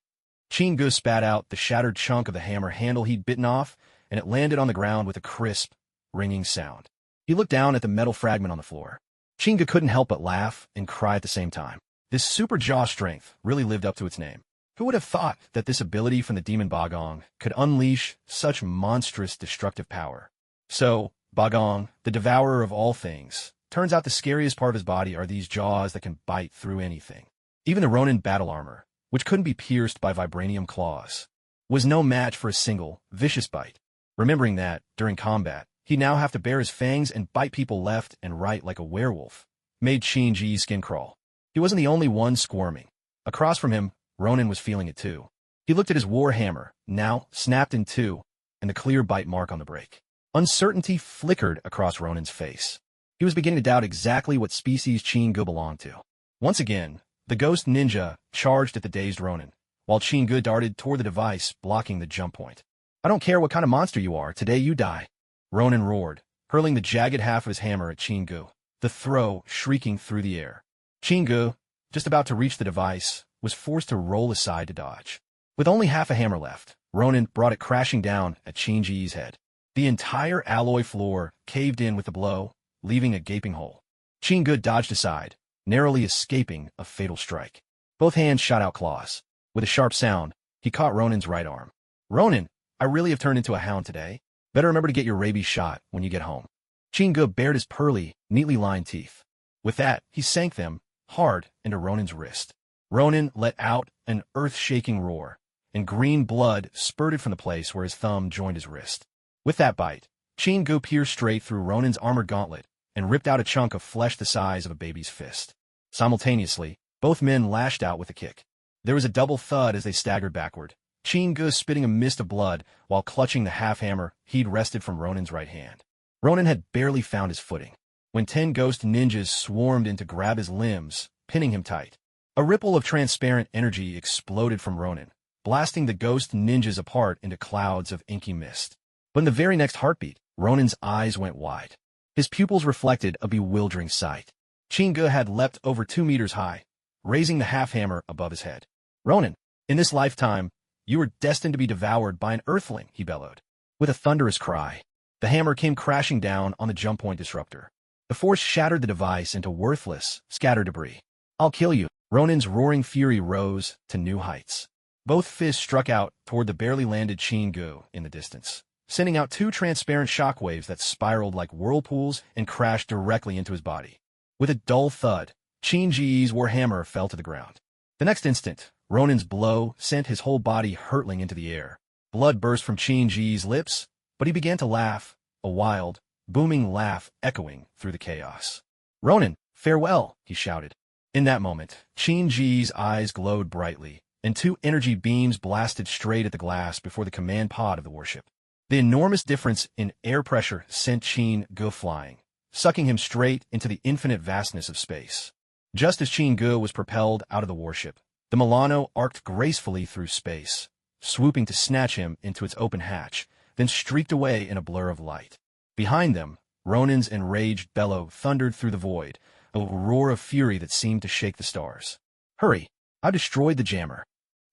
Chin-Gu spat out the shattered chunk of the hammer handle he'd bitten off, and it landed on the ground with a crisp, ringing sound. He looked down at the metal fragment on the floor. Chin-Gu couldn't help but laugh and cry at the same time. This super jaw strength really lived up to its name. Who would have thought that this ability from the demon Bagong could unleash such monstrous destructive power? So, Bagong, the devourer of all things, turns out the scariest part of his body are these jaws that can bite through anything. Even the Ronin battle armor, which couldn't be pierced by vibranium claws, was no match for a single, vicious bite. Remembering that, during combat, he'd now have to bare his fangs and bite people left and right like a werewolf, made Chin-Ji's skin crawl. He wasn't the only one squirming. Across from him, Ronin was feeling it too. He looked at his war hammer, now snapped in two, and the clear bite mark on the break. Uncertainty flickered across Ronin's face. He was beginning to doubt exactly what species Chin-Gu belonged to. Once again, the ghost ninja charged at the dazed Ronin, while Chin-Gu darted toward the device, blocking the jump point. "I don't care what kind of monster you are, today you die," Ronin roared, hurling the jagged half of his hammer at Chin-Gu, the throw shrieking through the air. Chin-Gu, just about to reach the device, was forced to roll aside to dodge. With only half a hammer left, Ronin brought it crashing down at Chin-Ji's head. The entire alloy floor caved in with the blow, leaving a gaping hole. Chin-Gu dodged aside, narrowly escaping a fatal strike. Both hands shot out claws. With a sharp sound, he caught Ronin's right arm. "Ronin, I really have turned into a hound today. Better remember to get your rabies shot when you get home." Chin-Gu bared his pearly, neatly lined teeth. With that, he sank them, hard, into Ronin's wrist. Ronin let out an earth-shaking roar, and green blood spurted from the place where his thumb joined his wrist. With that bite, Chin-Gu pierced straight through Ronin's armored gauntlet and ripped out a chunk of flesh the size of a baby's fist. Simultaneously, both men lashed out with a kick. There was a double thud as they staggered backward, Chin-Gu spitting a mist of blood while clutching the half-hammer he'd wrested from Ronin's right hand. Ronin had barely found his footing when 10 ghost ninjas swarmed in to grab his limbs, pinning him tight. A ripple of transparent energy exploded from Ronin, blasting the ghost ninjas apart into clouds of inky mist. But in the very next heartbeat, Ronin's eyes went wide. His pupils reflected a bewildering sight. Chin-Gu had leapt over 2 meters high, raising the half-hammer above his head. "Ronin, in this lifetime, you were destined to be devoured by an earthling," he bellowed. With a thunderous cry, the hammer came crashing down on the jump point disruptor. The force shattered the device into worthless, scattered debris. "I'll kill you." Ronin's roaring fury rose to new heights. Both fists struck out toward the barely landed Chin-Gu in the distance, sending out 2 transparent shockwaves that spiraled like whirlpools and crashed directly into his body. With a dull thud, Chin-Ji's warhammer fell to the ground. The next instant, Ronin's blow sent his whole body hurtling into the air. Blood burst from Chin-Ji's lips, but he began to laugh, a wild, booming laugh echoing through the chaos. "Ronin, farewell," he shouted. In that moment, Chin-Ji's eyes glowed brightly, and two energy beams blasted straight at the glass before the command pod of the warship. The enormous difference in air pressure sent Chin-gu flying, sucking him straight into the infinite vastness of space. Just as Chin-gu was propelled out of the warship, the Milano arced gracefully through space, swooping to snatch him into its open hatch, then streaked away in a blur of light. Behind them, Ronin's enraged bellow thundered through the void, a roar of fury that seemed to shake the stars. "Hurry! I destroyed the jammer!"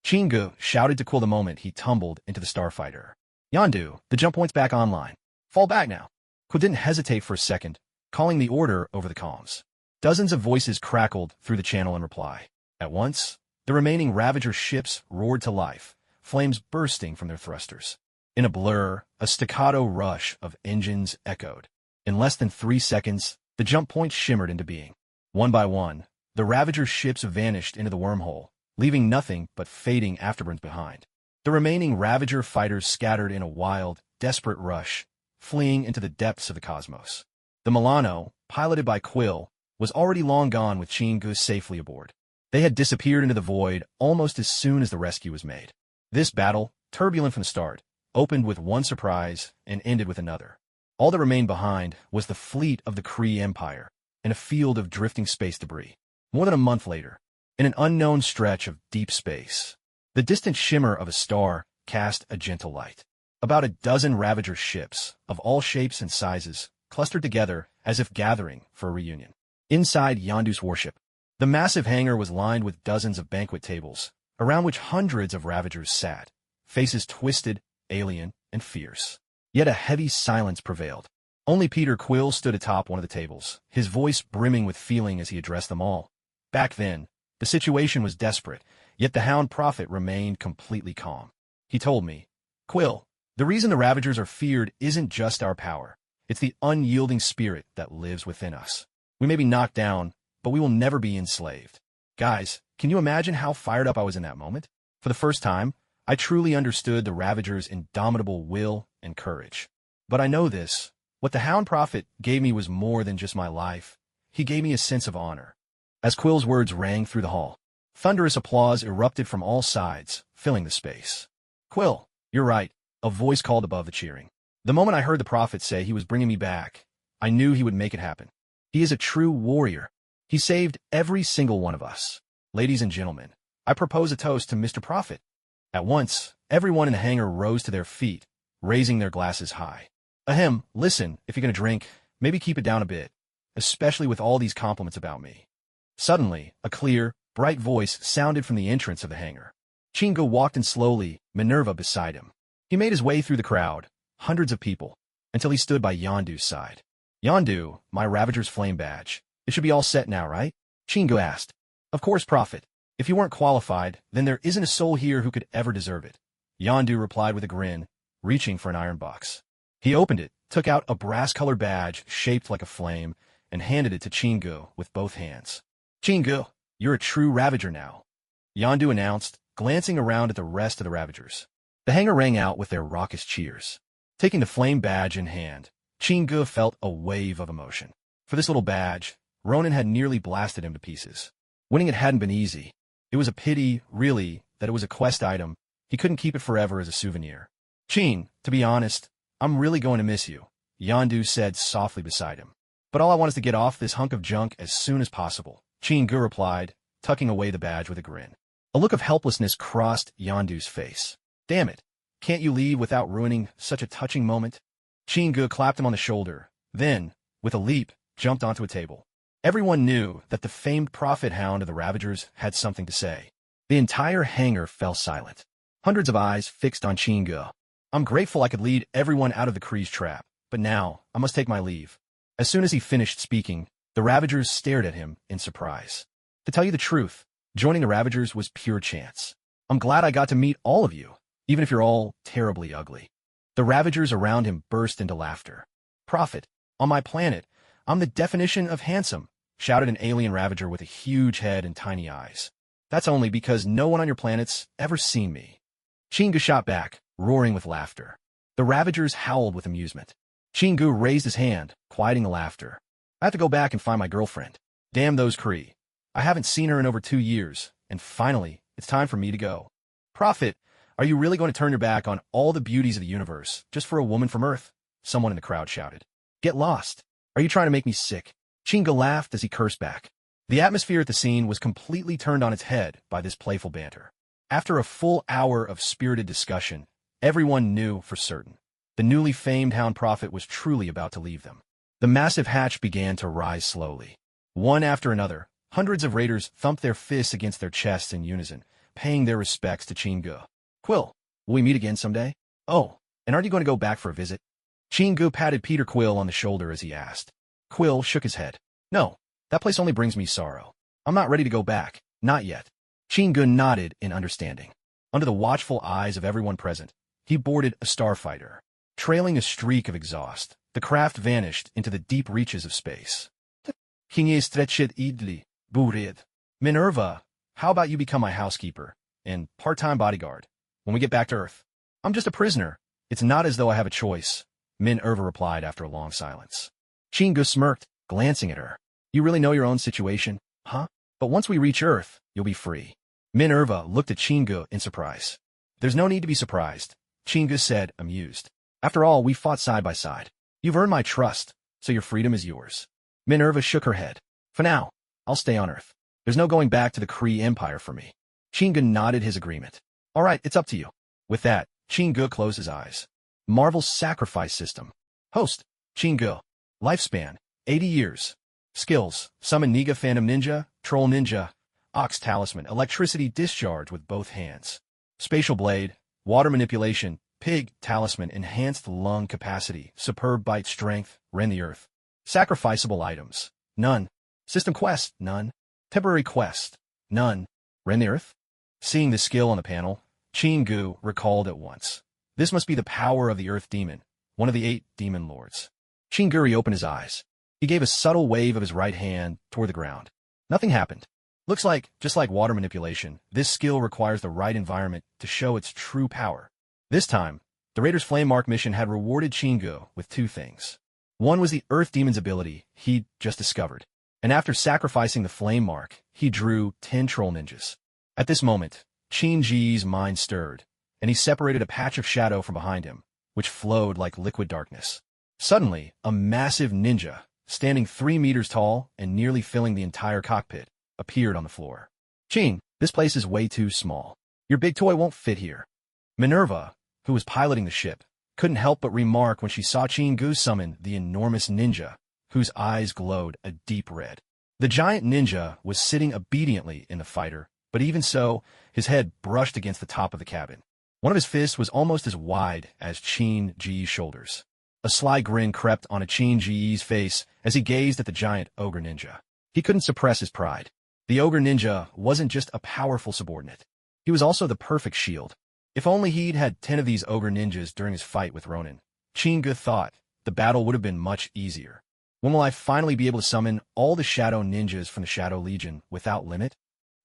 Chin-gu shouted to cool the moment he tumbled into the starfighter. "Yondu, the jump point's back online. Fall back now." Quill didn't hesitate for a second, calling the order over the comms. Dozens of voices crackled through the channel in reply. At once, the remaining Ravager ships roared to life, flames bursting from their thrusters. In a blur, a staccato rush of engines echoed. In less than 3 seconds, the jump point shimmered into being. One by one, the Ravager ships vanished into the wormhole, leaving nothing but fading afterburns behind. The remaining Ravager fighters scattered in a wild, desperate rush, fleeing into the depths of the cosmos. The Milano, piloted by Quill, was already long gone with Chin-gu safely aboard. They had disappeared into the void almost as soon as the rescue was made. This battle, turbulent from the start, opened with one surprise and ended with another. All that remained behind was the fleet of the Kree Empire and a field of drifting space debris. More than a month later, in an unknown stretch of deep space, the distant shimmer of a star cast a gentle light. About a dozen Ravager ships, of all shapes and sizes, clustered together as if gathering for a reunion. Inside Yondu's warship, the massive hangar was lined with dozens of banquet tables, around which hundreds of Ravagers sat, faces twisted, alien, and fierce. Yet a heavy silence prevailed. Only Peter Quill stood atop one of the tables, his voice brimming with feeling as he addressed them all. Back then, the situation was desperate, yet the Hound Prophet remained completely calm. He told me, "Quill, the reason the Ravagers are feared isn't just our power. It's the unyielding spirit that lives within us. We may be knocked down, but we will never be enslaved." Guys, can you imagine how fired up I was in that moment? For the first time, I truly understood the Ravagers' indomitable will and courage. But I know this. What the Hound Prophet gave me was more than just my life. He gave me a sense of honor. As Quill's words rang through the hall, thunderous applause erupted from all sides, filling the space. "Quill, you're right," a voice called above the cheering. "The moment I heard the Prophet say he was bringing me back, I knew he would make it happen. He is a true warrior. He saved every single one of us. Ladies and gentlemen, I propose a toast to Mr. Prophet." At once, everyone in the hangar rose to their feet, raising their glasses high. "Ahem, listen, if you're going to drink, maybe keep it down a bit, especially with all these compliments about me." Suddenly, a clear, bright voice sounded from the entrance of the hangar. Chin-gu walked in slowly, Minerva beside him. He made his way through the crowd, hundreds of people, until he stood by Yondu's side. "Yondu, my Ravager's flame badge. It should be all set now, right?" Chin-gu asked. "Of course, Prophet. If you weren't qualified, then there isn't a soul here who could ever deserve it." Yondu replied with a grin, reaching for an iron box. He opened it, took out a brass-colored badge shaped like a flame, and handed it to Chin-gu with both hands. "Chin-gu, you're a true Ravager now," Yondu announced, glancing around at the rest of the Ravagers. The hangar rang out with their raucous cheers. Taking the flame badge in hand, Chin-gu felt a wave of emotion. For this little badge, Ronin had nearly blasted him to pieces. Winning it hadn't been easy. It was a pity, really, that it was a quest item. He couldn't keep it forever as a souvenir. "Chin, to be honest, I'm really going to miss you," Yondu said softly beside him. "But all I want is to get off this hunk of junk as soon as possible," Chin-gu replied, tucking away the badge with a grin. A look of helplessness crossed Yondu's face. "Damn it, can't you leave without ruining such a touching moment?" Chin-gu clapped him on the shoulder, then, with a leap, jumped onto a table. Everyone knew that the famed Prophet Hound of the Ravagers had something to say. The entire hangar fell silent. Hundreds of eyes fixed on Chin-gu. "I'm grateful I could lead everyone out of the Kree's trap, but now I must take my leave." As soon as he finished speaking, the Ravagers stared at him in surprise. To tell you the truth, joining the Ravagers was pure chance. "I'm glad I got to meet all of you, even if you're all terribly ugly." The Ravagers around him burst into laughter. "Prophet, on my planet, I'm the definition of handsome," shouted an alien Ravager with a huge head and tiny eyes. "That's only because no one on your planet's ever seen me." Chin-gu shot back, roaring with laughter. The Ravagers howled with amusement. Chin-gu raised his hand, quieting the laughter. "I have to go back and find my girlfriend. Damn those Kree. I haven't seen her in over 2 years, and finally, It's time for me to go. Prophet, are you really going to turn your back on all the beauties of the universe just for a woman from Earth? Someone in the crowd shouted. Get lost. Are you trying to make me sick? Chinga laughed as he cursed back. The atmosphere at the scene was completely turned on its head by this playful banter. After a full hour of spirited discussion, everyone knew for certain the newly famed Hound Prophet was truly about to leave them. The massive hatch began to rise slowly. One after another, hundreds of raiders thumped their fists against their chests in unison, paying their respects to Chingu. Quill, will we meet again someday? Oh, and aren't you going to go back for a visit? Chingu patted Peter Quill on the shoulder as he asked. Quill shook his head. No, that place only brings me sorrow. I'm not ready to go back, not yet. Chingu nodded in understanding. Under the watchful eyes of everyone present, he boarded a starfighter. Trailing a streak of exhaust, the craft vanished into the deep reaches of space. Minerva, how about you become my housekeeper and part-time bodyguard when we get back to Earth? I'm just a prisoner. It's not as though I have a choice, Minerva replied after a long silence. Chingu smirked, glancing at her. You really know your own situation, huh? But once we reach Earth, you'll be free. Minerva looked at Chingu in surprise. There's no need to be surprised, Chingu said, amused. After all, we fought side by side. You've earned my trust, so your freedom is yours. Minerva shook her head. For now, I'll stay on Earth. There's no going back to the Kree Empire for me. Chingu nodded his agreement. All right, it's up to you. With that, Chingu closed his eyes. Marvel's sacrifice system. Host, Chingu. Lifespan, 80 years. Skills, Summon Niga Phantom Ninja, Troll Ninja, Ox Talisman, Electricity Discharge with both hands. Spatial Blade, Water Manipulation, Pig Talisman, Enhanced Lung Capacity, Superb Bite Strength, Rend the Earth. Sacrificable items, none. System Quest, none. Temporary Quest, none. Rend the Earth? Seeing the skill on the panel, Chingu recalled at once. This must be the power of the Earth Demon, one of the 8 demon lords. Chingu opened his eyes. He gave a subtle wave of his right hand toward the ground. Nothing happened. Looks like, just like water manipulation, this skill requires the right environment to show its true power. This time, the Raiders' Flame Mark mission had rewarded Chingu with 2 things. One was the Earth Demon's ability he'd just discovered, and after sacrificing the Flame Mark, he drew 10 Troll Ninjas. At this moment, Chingu's mind stirred, and he separated a patch of shadow from behind him, which flowed like liquid darkness. Suddenly, a massive ninja, standing 3 meters tall and nearly filling the entire cockpit, appeared on the floor. Chin, this place is way too small. Your big toy won't fit here. Minerva, who was piloting the ship, couldn't help but remark when she saw Chingu summon the enormous ninja, whose eyes glowed a deep red. The giant ninja was sitting obediently in the fighter, but even so, his head brushed against the top of the cabin. One of his fists was almost as wide as Chingu's shoulders. A sly grin crept on Chingu's face as he gazed at the giant ogre ninja. He couldn't suppress his pride. The ogre ninja wasn't just a powerful subordinate. He was also the perfect shield. If only he'd had 10 of these ogre ninjas during his fight with Ronin, Chingu thought, the battle would have been much easier. When will I finally be able to summon all the Shadow Ninjas from the Shadow Legion without limit?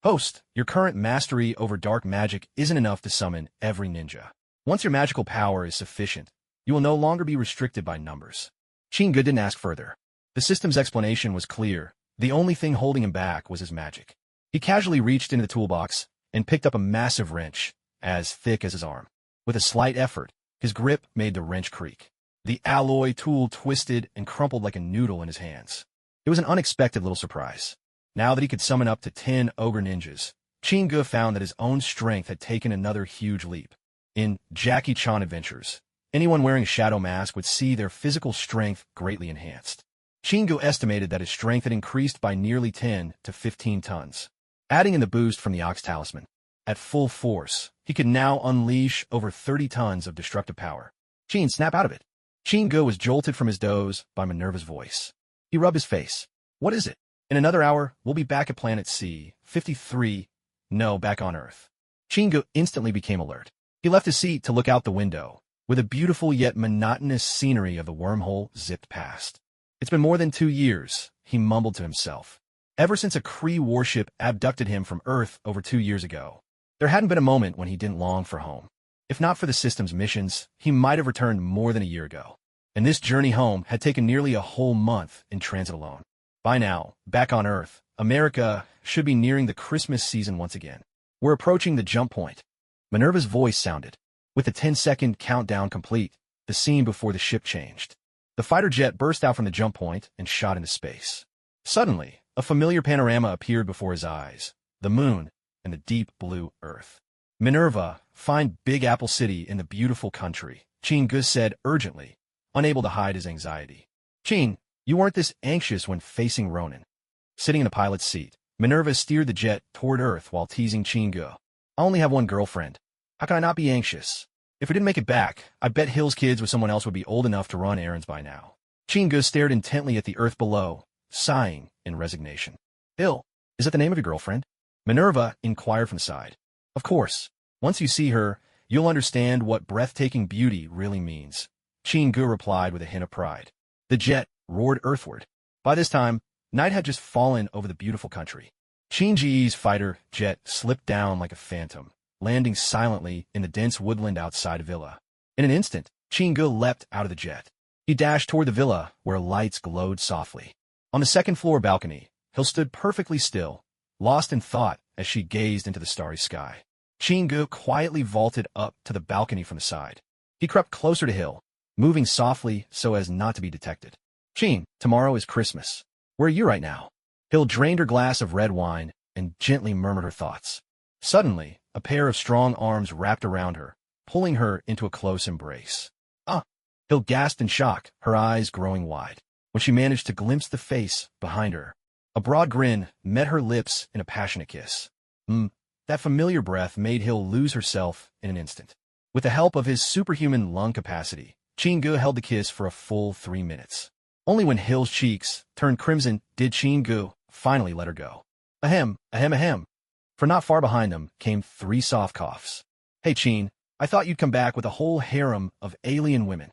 Host, your current mastery over dark magic isn't enough to summon every ninja. Once your magical power is sufficient, you will no longer be restricted by numbers. Chingu didn't ask further. The system's explanation was clear. The only thing holding him back was his magic. He casually reached into the toolbox and picked up a massive wrench, as thick as his arm. With a slight effort, his grip made the wrench creak. The alloy tool twisted and crumpled like a noodle in his hands. It was an unexpected little surprise. Now that he could summon up to 10 ogre ninjas, Chingu found that his own strength had taken another huge leap. In Jackie Chan Adventures, anyone wearing a shadow mask would see their physical strength greatly enhanced. Chingu estimated that his strength had increased by nearly 10 to 15 tons. Adding in the boost from the Ox Talisman, at full force, he could now unleash over 30 tons of destructive power. Chin, snap out of it. Chingu was jolted from his doze by Minerva's voice. He rubbed his face. What is it? In another hour, we'll be back at Planet C-53. No, back on Earth. Chingu instantly became alert. He left his seat to look out the window, where the beautiful yet monotonous scenery of the wormhole zipped past. It's been more than 2 years, he mumbled to himself. Ever since a Kree warship abducted him from Earth over 2 years ago, there hadn't been a moment when he didn't long for home. If not for the system's missions, he might have returned more than a year ago. And this journey home had taken nearly a whole month in transit alone. By now, back on Earth, America should be nearing the Christmas season once again. We're approaching the jump point. Minerva's voice sounded. With the 10-second countdown complete, the scene before the ship changed. The fighter jet burst out from the jump point and shot into space. Suddenly, a familiar panorama appeared before his eyes, the moon and the deep blue earth. Minerva, find Big Apple City in the beautiful country, Chin-gu said urgently, unable to hide his anxiety. Chin, you weren't this anxious when facing Ronin. Sitting in the pilot's seat, Minerva steered the jet toward Earth while teasing Chin-gu. I only have one girlfriend. How can I not be anxious? If we didn't make it back, I bet Hill's kids with someone else would be old enough to run errands by now. Chin-gu stared intently at the earth below, sighing in resignation. Hill, is that the name of your girlfriend? Minerva inquired from the side. Of course. Once you see her, you'll understand what breathtaking beauty really means. Chin-gu replied with a hint of pride. The jet roared earthward. By this time, night had just fallen over the beautiful country. Chin-ji's fighter jet slipped down like a phantom, landing silently in the dense woodland outside a villa. In an instant, Chin-gu leapt out of the jet. He dashed toward the villa, where lights glowed softly. On the second-floor balcony, Hill stood perfectly still, lost in thought as she gazed into the starry sky. Chin-gu quietly vaulted up to the balcony from the side. He crept closer to Hill, moving softly so as not to be detected. Chin, tomorrow is Christmas. Where are you right now? Hill drained her glass of red wine and gently murmured her thoughts. Suddenly, a pair of strong arms wrapped around her, pulling her into a close embrace. Ah! Hill gasped in shock, her eyes growing wide, when she managed to glimpse the face behind her. A broad grin met her lips in a passionate kiss. That familiar breath made Hill lose herself in an instant. With the help of his superhuman lung capacity, Chin-gu held the kiss for a full 3 minutes. Only when Hill's cheeks turned crimson did Chin-gu finally let her go. Ahem, ahem, ahem. For not far behind them came 3 soft coughs. Hey, Chin, I thought you'd come back with a whole harem of alien women.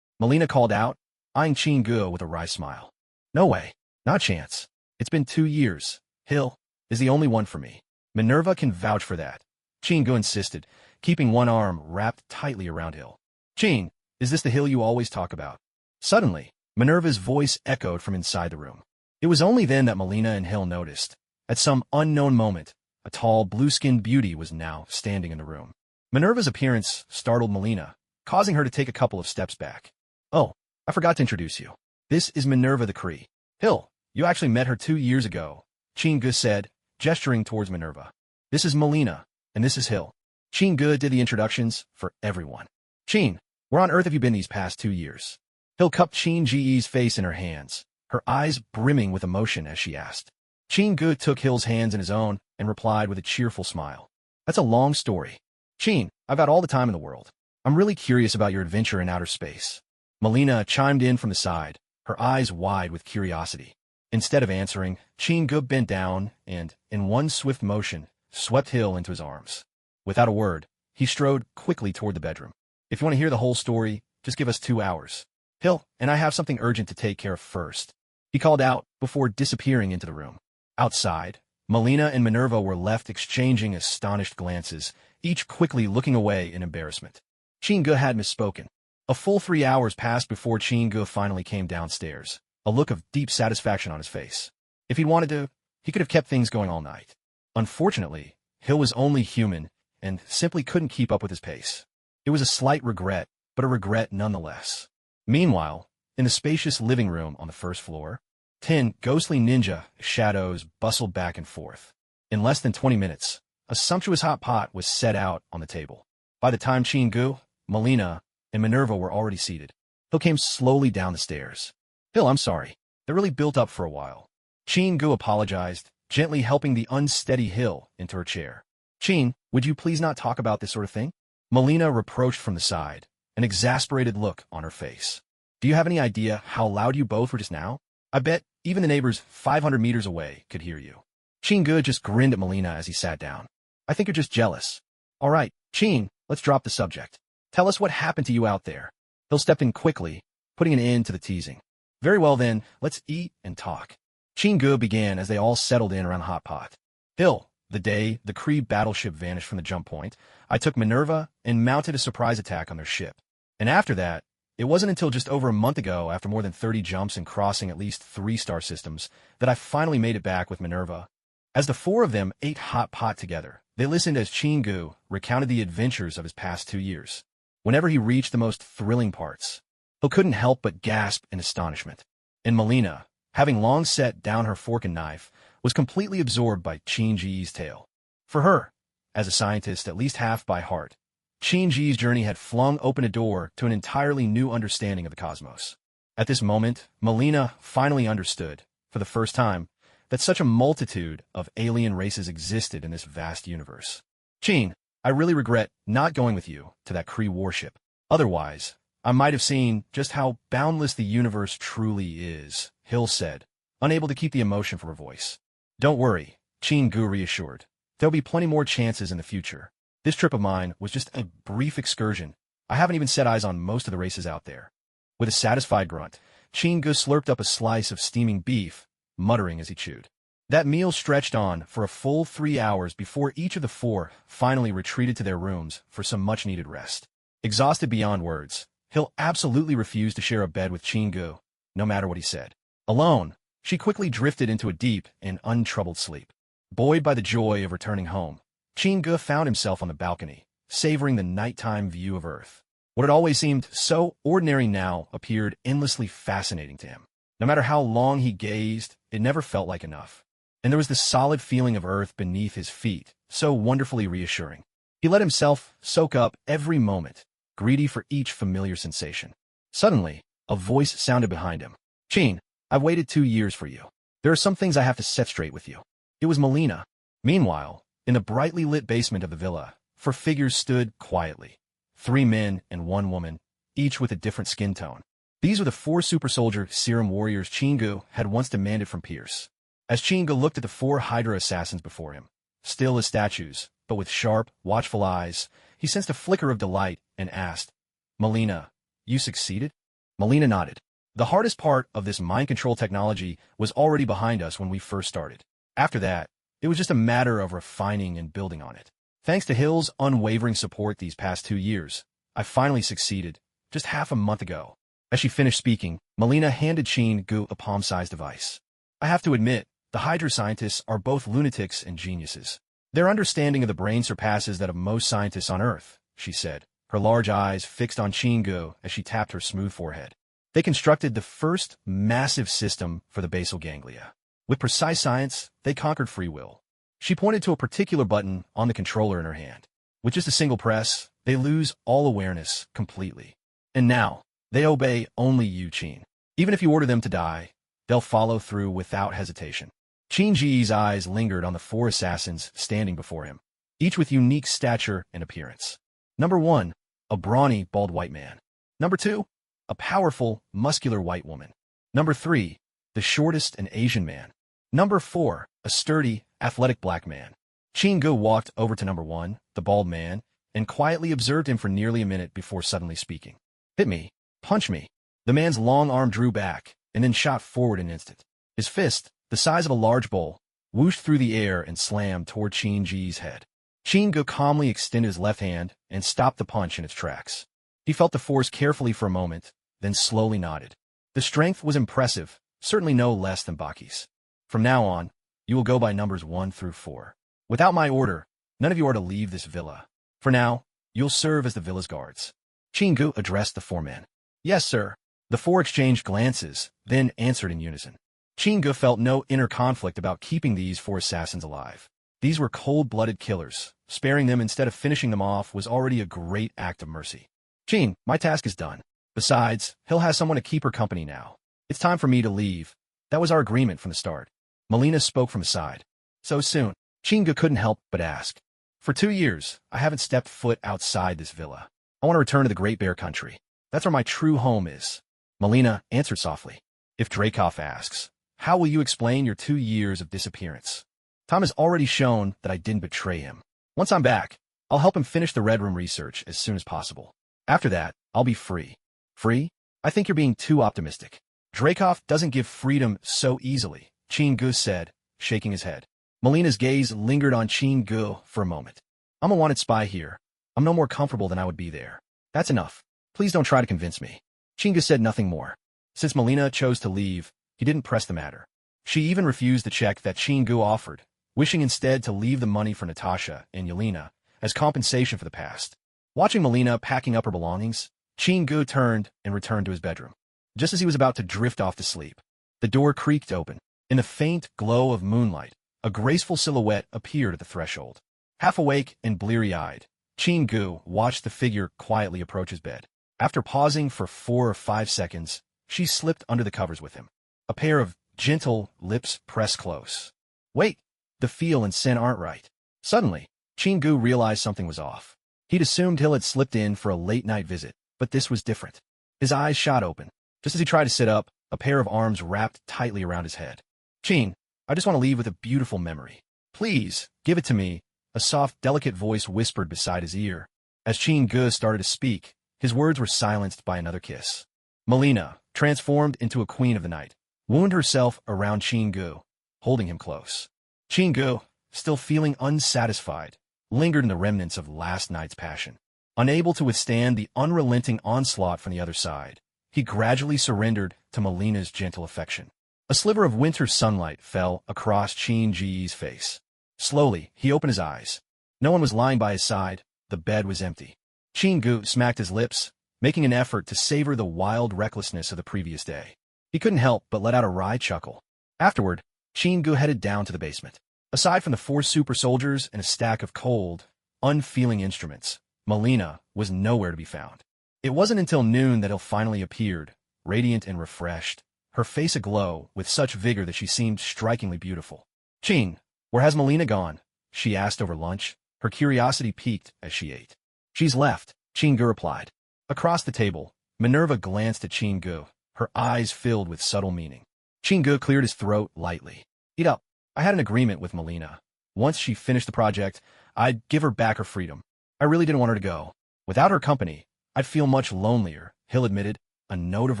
Melina called out, eyeing Chin-gu with a wry smile. No way, not a chance. It's been 2 years. Hill is the only one for me. Minerva can vouch for that. Chin-gu insisted, keeping one arm wrapped tightly around Hill. Chin, is this the Hill you always talk about? Suddenly, Minerva's voice echoed from inside the room. It was only then that Melina and Hill noticed. At some unknown moment, a tall, blue-skinned beauty was now standing in the room. Minerva's appearance startled Melina, causing her to take a couple of steps back. Oh, I forgot to introduce you. This is Minerva the Cree. Hill, you actually met her 2 years ago, Chin-gu said, gesturing towards Minerva. This is Melina, and this is Hill. Chin-gu did the introductions for everyone. Chin, where on earth have you been these past 2 years? Hill cupped Chin-ji's face in her hands, her eyes brimming with emotion as she asked. Chin-gu took Hill's hands in his own and replied with a cheerful smile. That's a long story. Chin, I've got all the time in the world. I'm really curious about your adventure in outer space. Melina chimed in from the side, her eyes wide with curiosity. Instead of answering, Chin-gu bent down and, in one swift motion, swept Hill into his arms. Without a word, he strode quickly toward the bedroom. If you want to hear the whole story, just give us 2 hours. Hill and I have something urgent to take care of first, he called out before disappearing into the room. Outside, Melina and Minerva were left exchanging astonished glances, each quickly looking away in embarrassment. Chin-gu had misspoken. A full 3 hours passed before Chin-gu finally came downstairs, a look of deep satisfaction on his face. If he'd wanted to, he could have kept things going all night. Unfortunately, Hill was only human and simply couldn't keep up with his pace. It was a slight regret, but a regret nonetheless. Meanwhile, in the spacious living room on the first floor, 10 ghostly ninja shadows bustled back and forth. In less than 20 minutes, a sumptuous hot pot was set out on the table. By the time Chin-gu, Melina, and Minerva were already seated, Hill came slowly down the stairs. Hill, I'm sorry. That really built up for a while. Chin-gu apologized, gently helping the unsteady Hill into her chair. Chin, would you please not talk about this sort of thing? Melina reproached from the side, an exasperated look on her face. Do you have any idea how loud you both were just now? I bet even the neighbors 500 meters away could hear you. Chin-gu just grinned at Melina as he sat down. I think you're just jealous. All right, Chin, let's drop the subject. Tell us what happened to you out there. Hill stepped in quickly, putting an end to the teasing. Very well then, let's eat and talk. Chin-gu began as they all settled in around the hot pot. Hill, the day the Kree battleship vanished from the jump point, I took Minerva and mounted a surprise attack on their ship. And after that, it wasn't until just over a month ago, after more than 30 jumps and crossing at least 3 star systems, that I finally made it back with Minerva. As the four of them ate hot pot together, they listened as Chingu recounted the adventures of his past 2 years. Whenever he reached the most thrilling parts, he couldn't help but gasp in astonishment. And Melina, having long set down her fork and knife, was completely absorbed by Chinji's tale. For her, as a scientist at least half by heart, Chinji's journey had flung open a door to an entirely new understanding of the cosmos. At this moment, Melina finally understood, for the first time, that such a multitude of alien races existed in this vast universe. Chin, I really regret not going with you to that Kree warship. Otherwise, I might have seen just how boundless the universe truly is, Hill said, unable to keep the emotion from her voice. Don't worry, Chin-gu reassured. There'll be plenty more chances in the future. This trip of mine was just a brief excursion. I haven't even set eyes on most of the races out there. With a satisfied grunt, Chin-gu slurped up a slice of steaming beef, muttering as he chewed. That meal stretched on for a full 3 hours before each of the four finally retreated to their rooms for some much-needed rest. Exhausted beyond words, Hill absolutely refused to share a bed with Chin-gu, no matter what he said. Alone, she quickly drifted into a deep and untroubled sleep. Buoyed by the joy of returning home, Chin-gu found himself on the balcony, savoring the nighttime view of Earth. What had always seemed so ordinary now appeared endlessly fascinating to him. No matter how long he gazed, it never felt like enough. And there was the solid feeling of Earth beneath his feet, so wonderfully reassuring. He let himself soak up every moment, greedy for each familiar sensation. Suddenly, a voice sounded behind him. Chin, I've waited 2 years for you. There are some things I have to set straight with you. It was Melina. Meanwhile, in the brightly lit basement of the villa, 4 figures stood quietly. 3 men and 1 woman, each with a different skin tone. These were the 4 super soldier Serum warriors Chin-gu had once demanded from Pierce. As Chin-gu looked at the 4 Hydra assassins before him, still as statues, but with sharp, watchful eyes, he sensed a flicker of delight and asked, Melina, you succeeded? Melina nodded. The hardest part of this mind control technology was already behind us when we first started. After that, it was just a matter of refining and building on it. Thanks to Hill's unwavering support these past 2 years, I finally succeeded, just half a month ago. As she finished speaking, Melina handed Chin-gu a palm-sized device. I have to admit, the Hydra scientists are both lunatics and geniuses. Their understanding of the brain surpasses that of most scientists on Earth, she said, her large eyes fixed on Chin-gu as she tapped her smooth forehead. They constructed the first massive system for the basal ganglia. With precise science, they conquered free will. She pointed to a particular button on the controller in her hand. With just a single press, they lose all awareness completely. And now, they obey only you, Chin. Even if you order them to die, they'll follow through without hesitation. Chin-ji's eyes lingered on the 4 assassins standing before him, each with unique stature and appearance. Number 1, a brawny, bald white man. Number 2, a powerful, muscular white woman. Number 3, the shortest an Asian man. Number 4, a sturdy, athletic black man. Chin-gu walked over to number 1, the bald man, and quietly observed him for nearly a minute before suddenly speaking. Hit me. Punch me. The man's long arm drew back, and then shot forward an instant. His fist, the size of a large bowl, whooshed through the air and slammed toward Chin-ji's head. Chin-gu calmly extended his left hand and stopped the punch in its tracks. He felt the force carefully for a moment, then slowly nodded. The strength was impressive, certainly no less than Baki's. From now on, you will go by numbers 1 through 4. Without my order, none of you are to leave this villa. For now, you'll serve as the villa's guards. Chin-gu addressed the 4 men. Yes, sir. The 4 exchanged glances, then answered in unison. Chin-gu felt no inner conflict about keeping these 4 assassins alive. These were cold-blooded killers. Sparing them instead of finishing them off was already a great act of mercy. Chin, my task is done. Besides, Hill has someone to keep her company now. It's time for me to leave. That was our agreement from the start. Melina spoke from his side. So soon, Chin-gu couldn't help but ask. For 2 years, I haven't stepped foot outside this villa. I want to return to the Great Bear Country. That's where my true home is. Melina answered softly. If Dreykov asks, how will you explain your 2 years of disappearance? Tom has already shown that I didn't betray him. Once I'm back, I'll help him finish the Red Room research as soon as possible. After that, I'll be free. Free? I think you're being too optimistic. Dreykov doesn't give freedom so easily, Chin-gu said, shaking his head. Melina's gaze lingered on Chin-gu for a moment. I'm a wanted spy here. I'm no more comfortable than I would be there. That's enough. Please don't try to convince me. Chin-gu said nothing more. Since Melina chose to leave, he didn't press the matter. She even refused the check that Chin-gu offered, wishing instead to leave the money for Natasha and Yelena as compensation for the past. Watching Melina packing up her belongings, Chingu turned and returned to his bedroom. Just as he was about to drift off to sleep, the door creaked open. In the faint glow of moonlight, a graceful silhouette appeared at the threshold. Half awake and bleary-eyed, Chingu watched the figure quietly approach his bed. After pausing for 4 or 5 seconds, she slipped under the covers with him. A pair of gentle lips pressed close. Wait, the feel and scent aren't right. Suddenly, Chingu realized something was off. He'd assumed Hill had slipped in for a late-night visit, but this was different. His eyes shot open. Just as he tried to sit up, a pair of arms wrapped tightly around his head. Chin, I just want to leave with a beautiful memory. Please, give it to me, a soft, delicate voice whispered beside his ear. As Chingu started to speak, his words were silenced by another kiss. Melina, transformed into a queen of the night, wound herself around Chingu, holding him close. Chingu, still feeling unsatisfied, lingered in the remnants of last night's passion. Unable to withstand the unrelenting onslaught from the other side, he gradually surrendered to Melina's gentle affection. A sliver of winter sunlight fell across Chingu's face. Slowly, he opened his eyes. No one was lying by his side. The bed was empty. Chingu smacked his lips, making an effort to savor the wild recklessness of the previous day. He couldn't help but let out a wry chuckle. Afterward, Chingu headed down to the basement. Aside from the 4 super soldiers and a stack of cold, unfeeling instruments, Melina was nowhere to be found. It wasn't until noon that Hill finally appeared, radiant and refreshed, her face aglow with such vigor that she seemed strikingly beautiful. Chin, where has Melina gone? She asked over lunch, her curiosity piqued as she ate. She's left, Chingu replied. Across the table, Minerva glanced at Chingu, her eyes filled with subtle meaning. Chingu cleared his throat lightly. Eat up. I had an agreement with Melina. Once she finished the project, I'd give her back her freedom. I really didn't want her to go. Without her company, I'd feel much lonelier, Hill admitted, a note of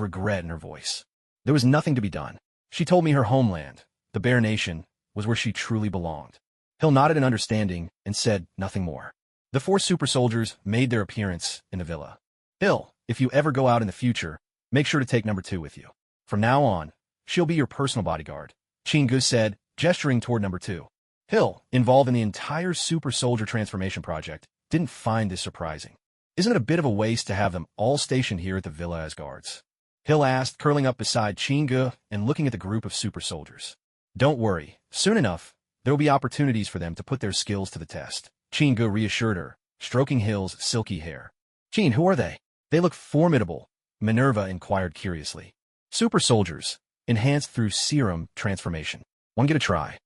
regret in her voice. There was nothing to be done. She told me her homeland, the Bear Nation, was where she truly belonged. Hill nodded in understanding and said nothing more. The 4 super soldiers made their appearance in the villa. Hill, if you ever go out in the future, make sure to take number 2 with you. From now on, she'll be your personal bodyguard, Chingu said, gesturing toward number 2. Hill, involved in the entire super soldier transformation project, didn't find this surprising. Isn't it a bit of a waste to have them all stationed here at the villa as guards? Hill asked, curling up beside Chingu and looking at the group of super soldiers. Don't worry, soon enough, there will be opportunities for them to put their skills to the test, Chingu reassured her, stroking Hill's silky hair. Chin, who are they? They look formidable, Minerva inquired curiously. Super soldiers, enhanced through Serum transformation. Want to get a try?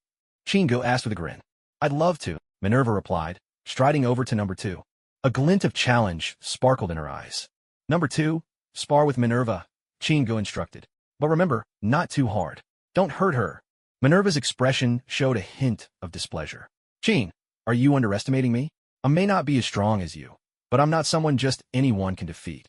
Chingu asked with a grin. I'd love to, Minerva replied, striding over to number 2. A glint of challenge sparkled in her eyes. Number 2, spar with Minerva, Chingu instructed. But remember, not too hard. Don't hurt her. Minerva's expression showed a hint of displeasure. Chin, are you underestimating me? I may not be as strong as you, but I'm not someone just anyone can defeat.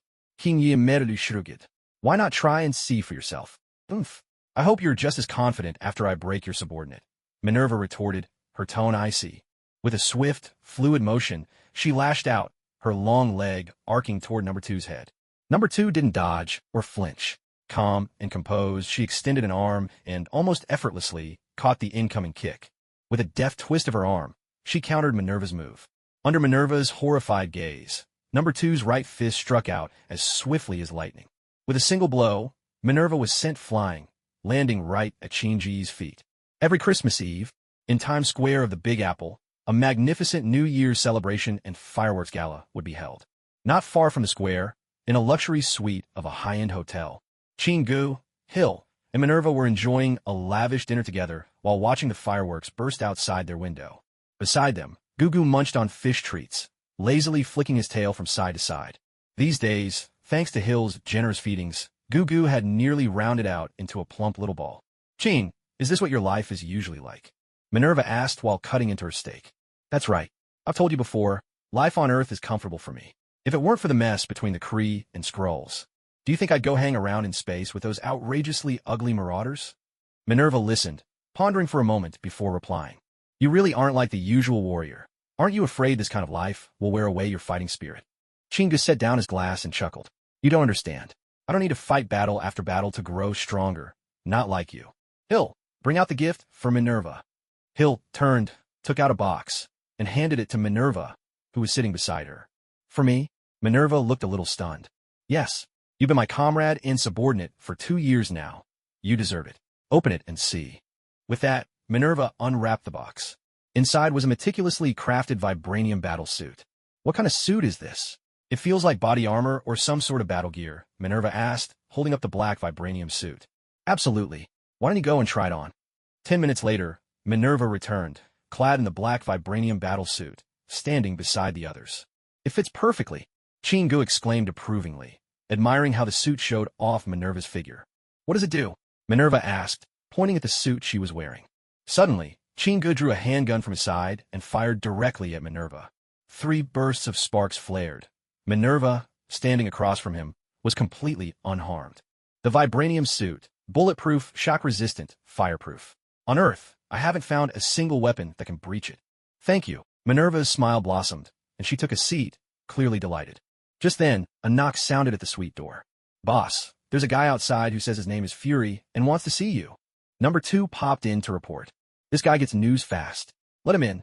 Why not try and see for yourself? Oomph. I hope you're just as confident after I break your subordinate, Minerva retorted, her tone icy. With a swift, fluid motion, she lashed out, her long leg arcing toward number 2's head. Number 2 didn't dodge or flinch. Calm and composed, she extended an arm and, almost effortlessly, caught the incoming kick. With a deft twist of her arm, she countered Minerva's move. Under Minerva's horrified gaze, number 2's right fist struck out as swiftly as lightning. With a single blow, Minerva was sent flying, landing right at Chingu's feet. Every Christmas Eve, in Times Square of the Big Apple, a magnificent New Year's celebration and fireworks gala would be held. Not far from the square, in a luxury suite of a high-end hotel, Chingu, Hill, and Minerva were enjoying a lavish dinner together while watching the fireworks burst outside their window. Beside them, Gugu munched on fish treats, lazily flicking his tail from side to side. These days, thanks to Hill's generous feedings, Gugu had nearly rounded out into a plump little ball. Chin, is this what your life is usually like? Minerva asked while cutting into her steak. That's right. I've told you before, life on Earth is comfortable for me. If it weren't for the mess between the Kree and Skrulls, do you think I'd go hang around in space with those outrageously ugly marauders? Minerva listened, pondering for a moment before replying. You really aren't like the usual warrior. Aren't you afraid this kind of life will wear away your fighting spirit? Chingu set down his glass and chuckled. You don't understand. I don't need to fight battle after battle to grow stronger. Not like you. Hill, bring out the gift for Minerva. Hill turned, took out a box, and handed it to Minerva, who was sitting beside her. For me? Minerva looked a little stunned. Yes, you've been my comrade and subordinate for 2 years now. You deserve it. Open it and see. With that, Minerva unwrapped the box. Inside was a meticulously crafted vibranium battle suit. What kind of suit is this? It feels like body armor or some sort of battle gear, Minerva asked, holding up the black vibranium suit. Absolutely. Why don't you go and try it on? 10 minutes later, Minerva returned, clad in the black vibranium battle suit, standing beside the others. It fits perfectly, Chingu exclaimed approvingly, admiring how the suit showed off Minerva's figure. What does it do? Minerva asked, pointing at the suit she was wearing. Suddenly, Chingu drew a handgun from his side and fired directly at Minerva. 3 bursts of sparks flared. Minerva, standing across from him, was completely unharmed. The vibranium suit, bulletproof, shock-resistant, fireproof. On Earth, I haven't found a single weapon that can breach it. Thank you. Minerva's smile blossomed, and she took a seat, clearly delighted. Just then, a knock sounded at the suite door. Boss, there's a guy outside who says his name is Fury and wants to see you. Number 2 popped in to report. This guy gets news fast. Let him in.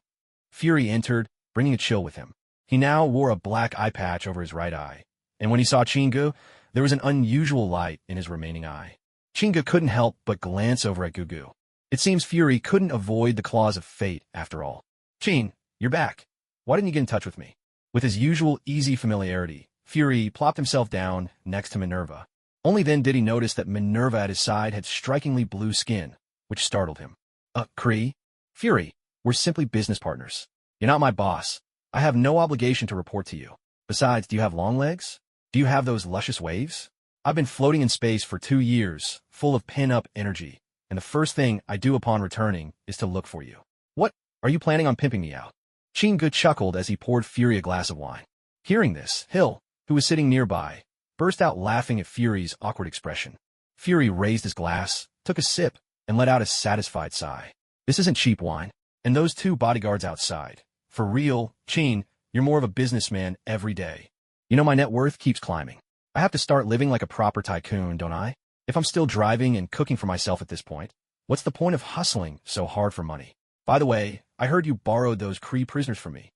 Fury entered, bringing a chill with him. He now wore a black eye patch over his right eye, and when he saw Chingu, there was an unusual light in his remaining eye. Chingu couldn't help but glance over at Gugu. It seems Fury couldn't avoid the claws of fate after all. Chin, you're back. Why didn't you get in touch with me? With his usual easy familiarity, Fury plopped himself down next to Minerva. Only then did he notice that Minerva at his side had strikingly blue skin, which startled him. Kree? Fury, we're simply business partners. You're not my boss. I have no obligation to report to you. Besides, do you have long legs? Do you have those luscious waves? I've been floating in space for 2 years, full of pin-up energy, and the first thing I do upon returning is to look for you. What? Are you planning on pimping me out? Chingu chuckled as he poured Fury a glass of wine. Hearing this, Hill, who was sitting nearby, burst out laughing at Fury's awkward expression. Fury raised his glass, took a sip, and let out a satisfied sigh. This isn't cheap wine. And those 2 bodyguards outside. For real, Chin, you're more of a businessman every day. You know my net worth keeps climbing. I have to start living like a proper tycoon, don't I? If I'm still driving and cooking for myself at this point, what's the point of hustling so hard for money? By the way, I heard you borrowed those Kree prisoners from me.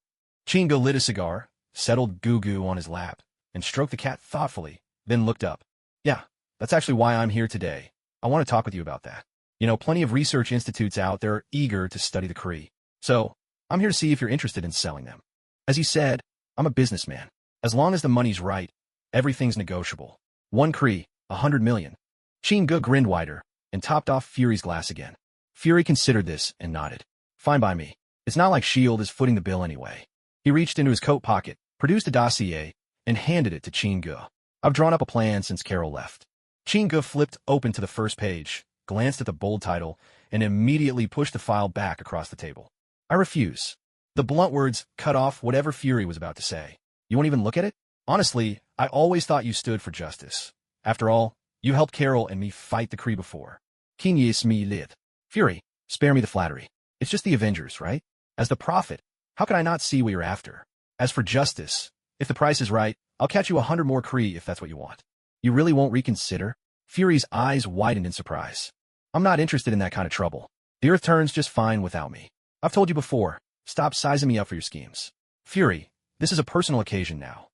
Chingu lit a cigar, settled Gugu on his lap, and stroked the cat thoughtfully, then looked up. Yeah, that's actually why I'm here today. I want to talk with you about that. You know, plenty of research institutes out there are eager to study the Kree. So, I'm here to see if you're interested in selling them. As you said, I'm a businessman. As long as the money's right, everything's negotiable. 1 Kree, 100 million. Chingu grinned wider, and topped off Fury's glass again. Fury considered this and nodded. Fine by me. It's not like S.H.I.E.L.D. is footing the bill anyway. He reached into his coat pocket, produced a dossier, and handed it to Chingu. I've drawn up a plan since Carol left. Chingu flipped open to the first page, glanced at the bold title, and immediately pushed the file back across the table. I refuse. The blunt words cut off whatever Fury was about to say. You won't even look at it? Honestly, I always thought you stood for justice. After all, you helped Carol and me fight the Kree before. Kinyes me lit. Fury, spare me the flattery. It's just the Avengers, right? As the prophet, how can I not see what you're after? As for justice, if the price is right, I'll catch you 100 more Kree if that's what you want. You really won't reconsider? Fury's eyes widened in surprise. I'm not interested in that kind of trouble. The Earth turns just fine without me. I've told you before, stop sizing me up for your schemes. Fury, this is a personal occasion now.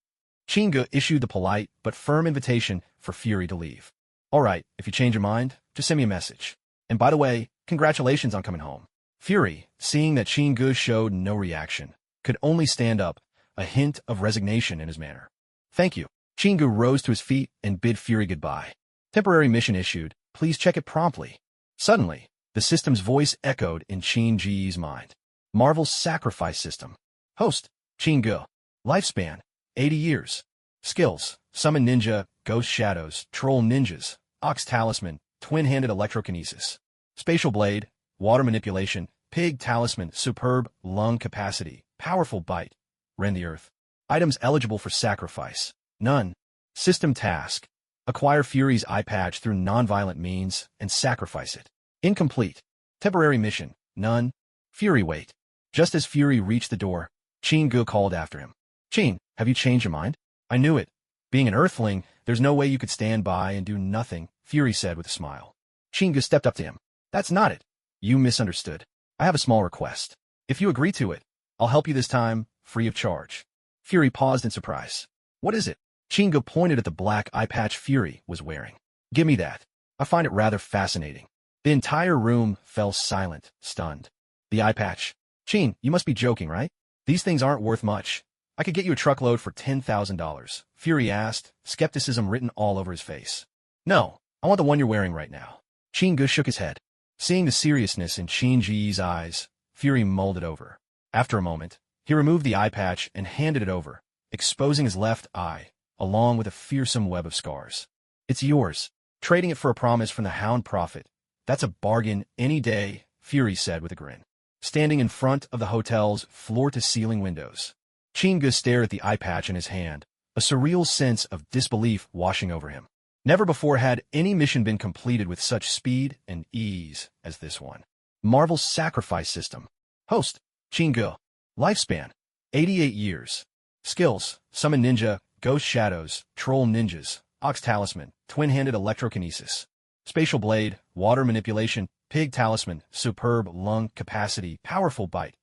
Chingu issued the polite but firm invitation for Fury to leave. All right, if you change your mind, just send me a message. And by the way, congratulations on coming home. Fury, seeing that Chingu showed no reaction, could only stand up, a hint of resignation in his manner. Thank you. Chingu rose to his feet and bid Fury goodbye. Temporary mission issued. Please check it promptly. Suddenly, the system's voice echoed in Chin-Ji's mind. Marvel's sacrifice system. Host, Chingu. Lifespan, 80 years. Skills, summon ninja, ghost shadows, troll ninjas, ox talisman, twin-handed electrokinesis. Spatial blade, water manipulation, pig talisman, superb lung capacity, powerful bite. Rend the earth. Items eligible for sacrifice. None. System task. Acquire Fury's eye patch through non-violent means and sacrifice it. Incomplete. Temporary mission. None. Fury wait. Just as Fury reached the door, Chingu called after him. Chin, have you changed your mind? I knew it. Being an Earthling, there's no way you could stand by and do nothing, Fury said with a smile. Chingu stepped up to him. That's not it. You misunderstood. I have a small request. If you agree to it, I'll help you this time, free of charge. Fury paused in surprise. What is it? Chingo pointed at the black eye patch Fury was wearing. Give me that. I find it rather fascinating. The entire room fell silent, stunned. The eye patch. Chin, you must be joking, right? These things aren't worth much. I could get you a truckload for $10,000, Fury asked, skepticism written all over his face. No, I want the one you're wearing right now. Chingo shook his head. Seeing the seriousness in Chin-ji's eyes, Fury mulled it over. After a moment, he removed the eye patch and handed it over, exposing his left eye, along with a fearsome web of scars. It's yours. Trading it for a promise from the Hound Prophet. That's a bargain any day, Fury said with a grin. Standing in front of the hotel's floor-to-ceiling windows, Chingo stared at the eye patch in his hand, a surreal sense of disbelief washing over him. Never before had any mission been completed with such speed and ease as this one. Marvel's sacrifice system. Host, Chingo. Lifespan, 88 years. Skills, Summon Ninja, Ghost Shadows, Troll Ninjas, Ox Talisman, Twin-Handed Electrokinesis. Spatial Blade, Water Manipulation, Pig Talisman, Superb Lung Capacity, Powerful Bite.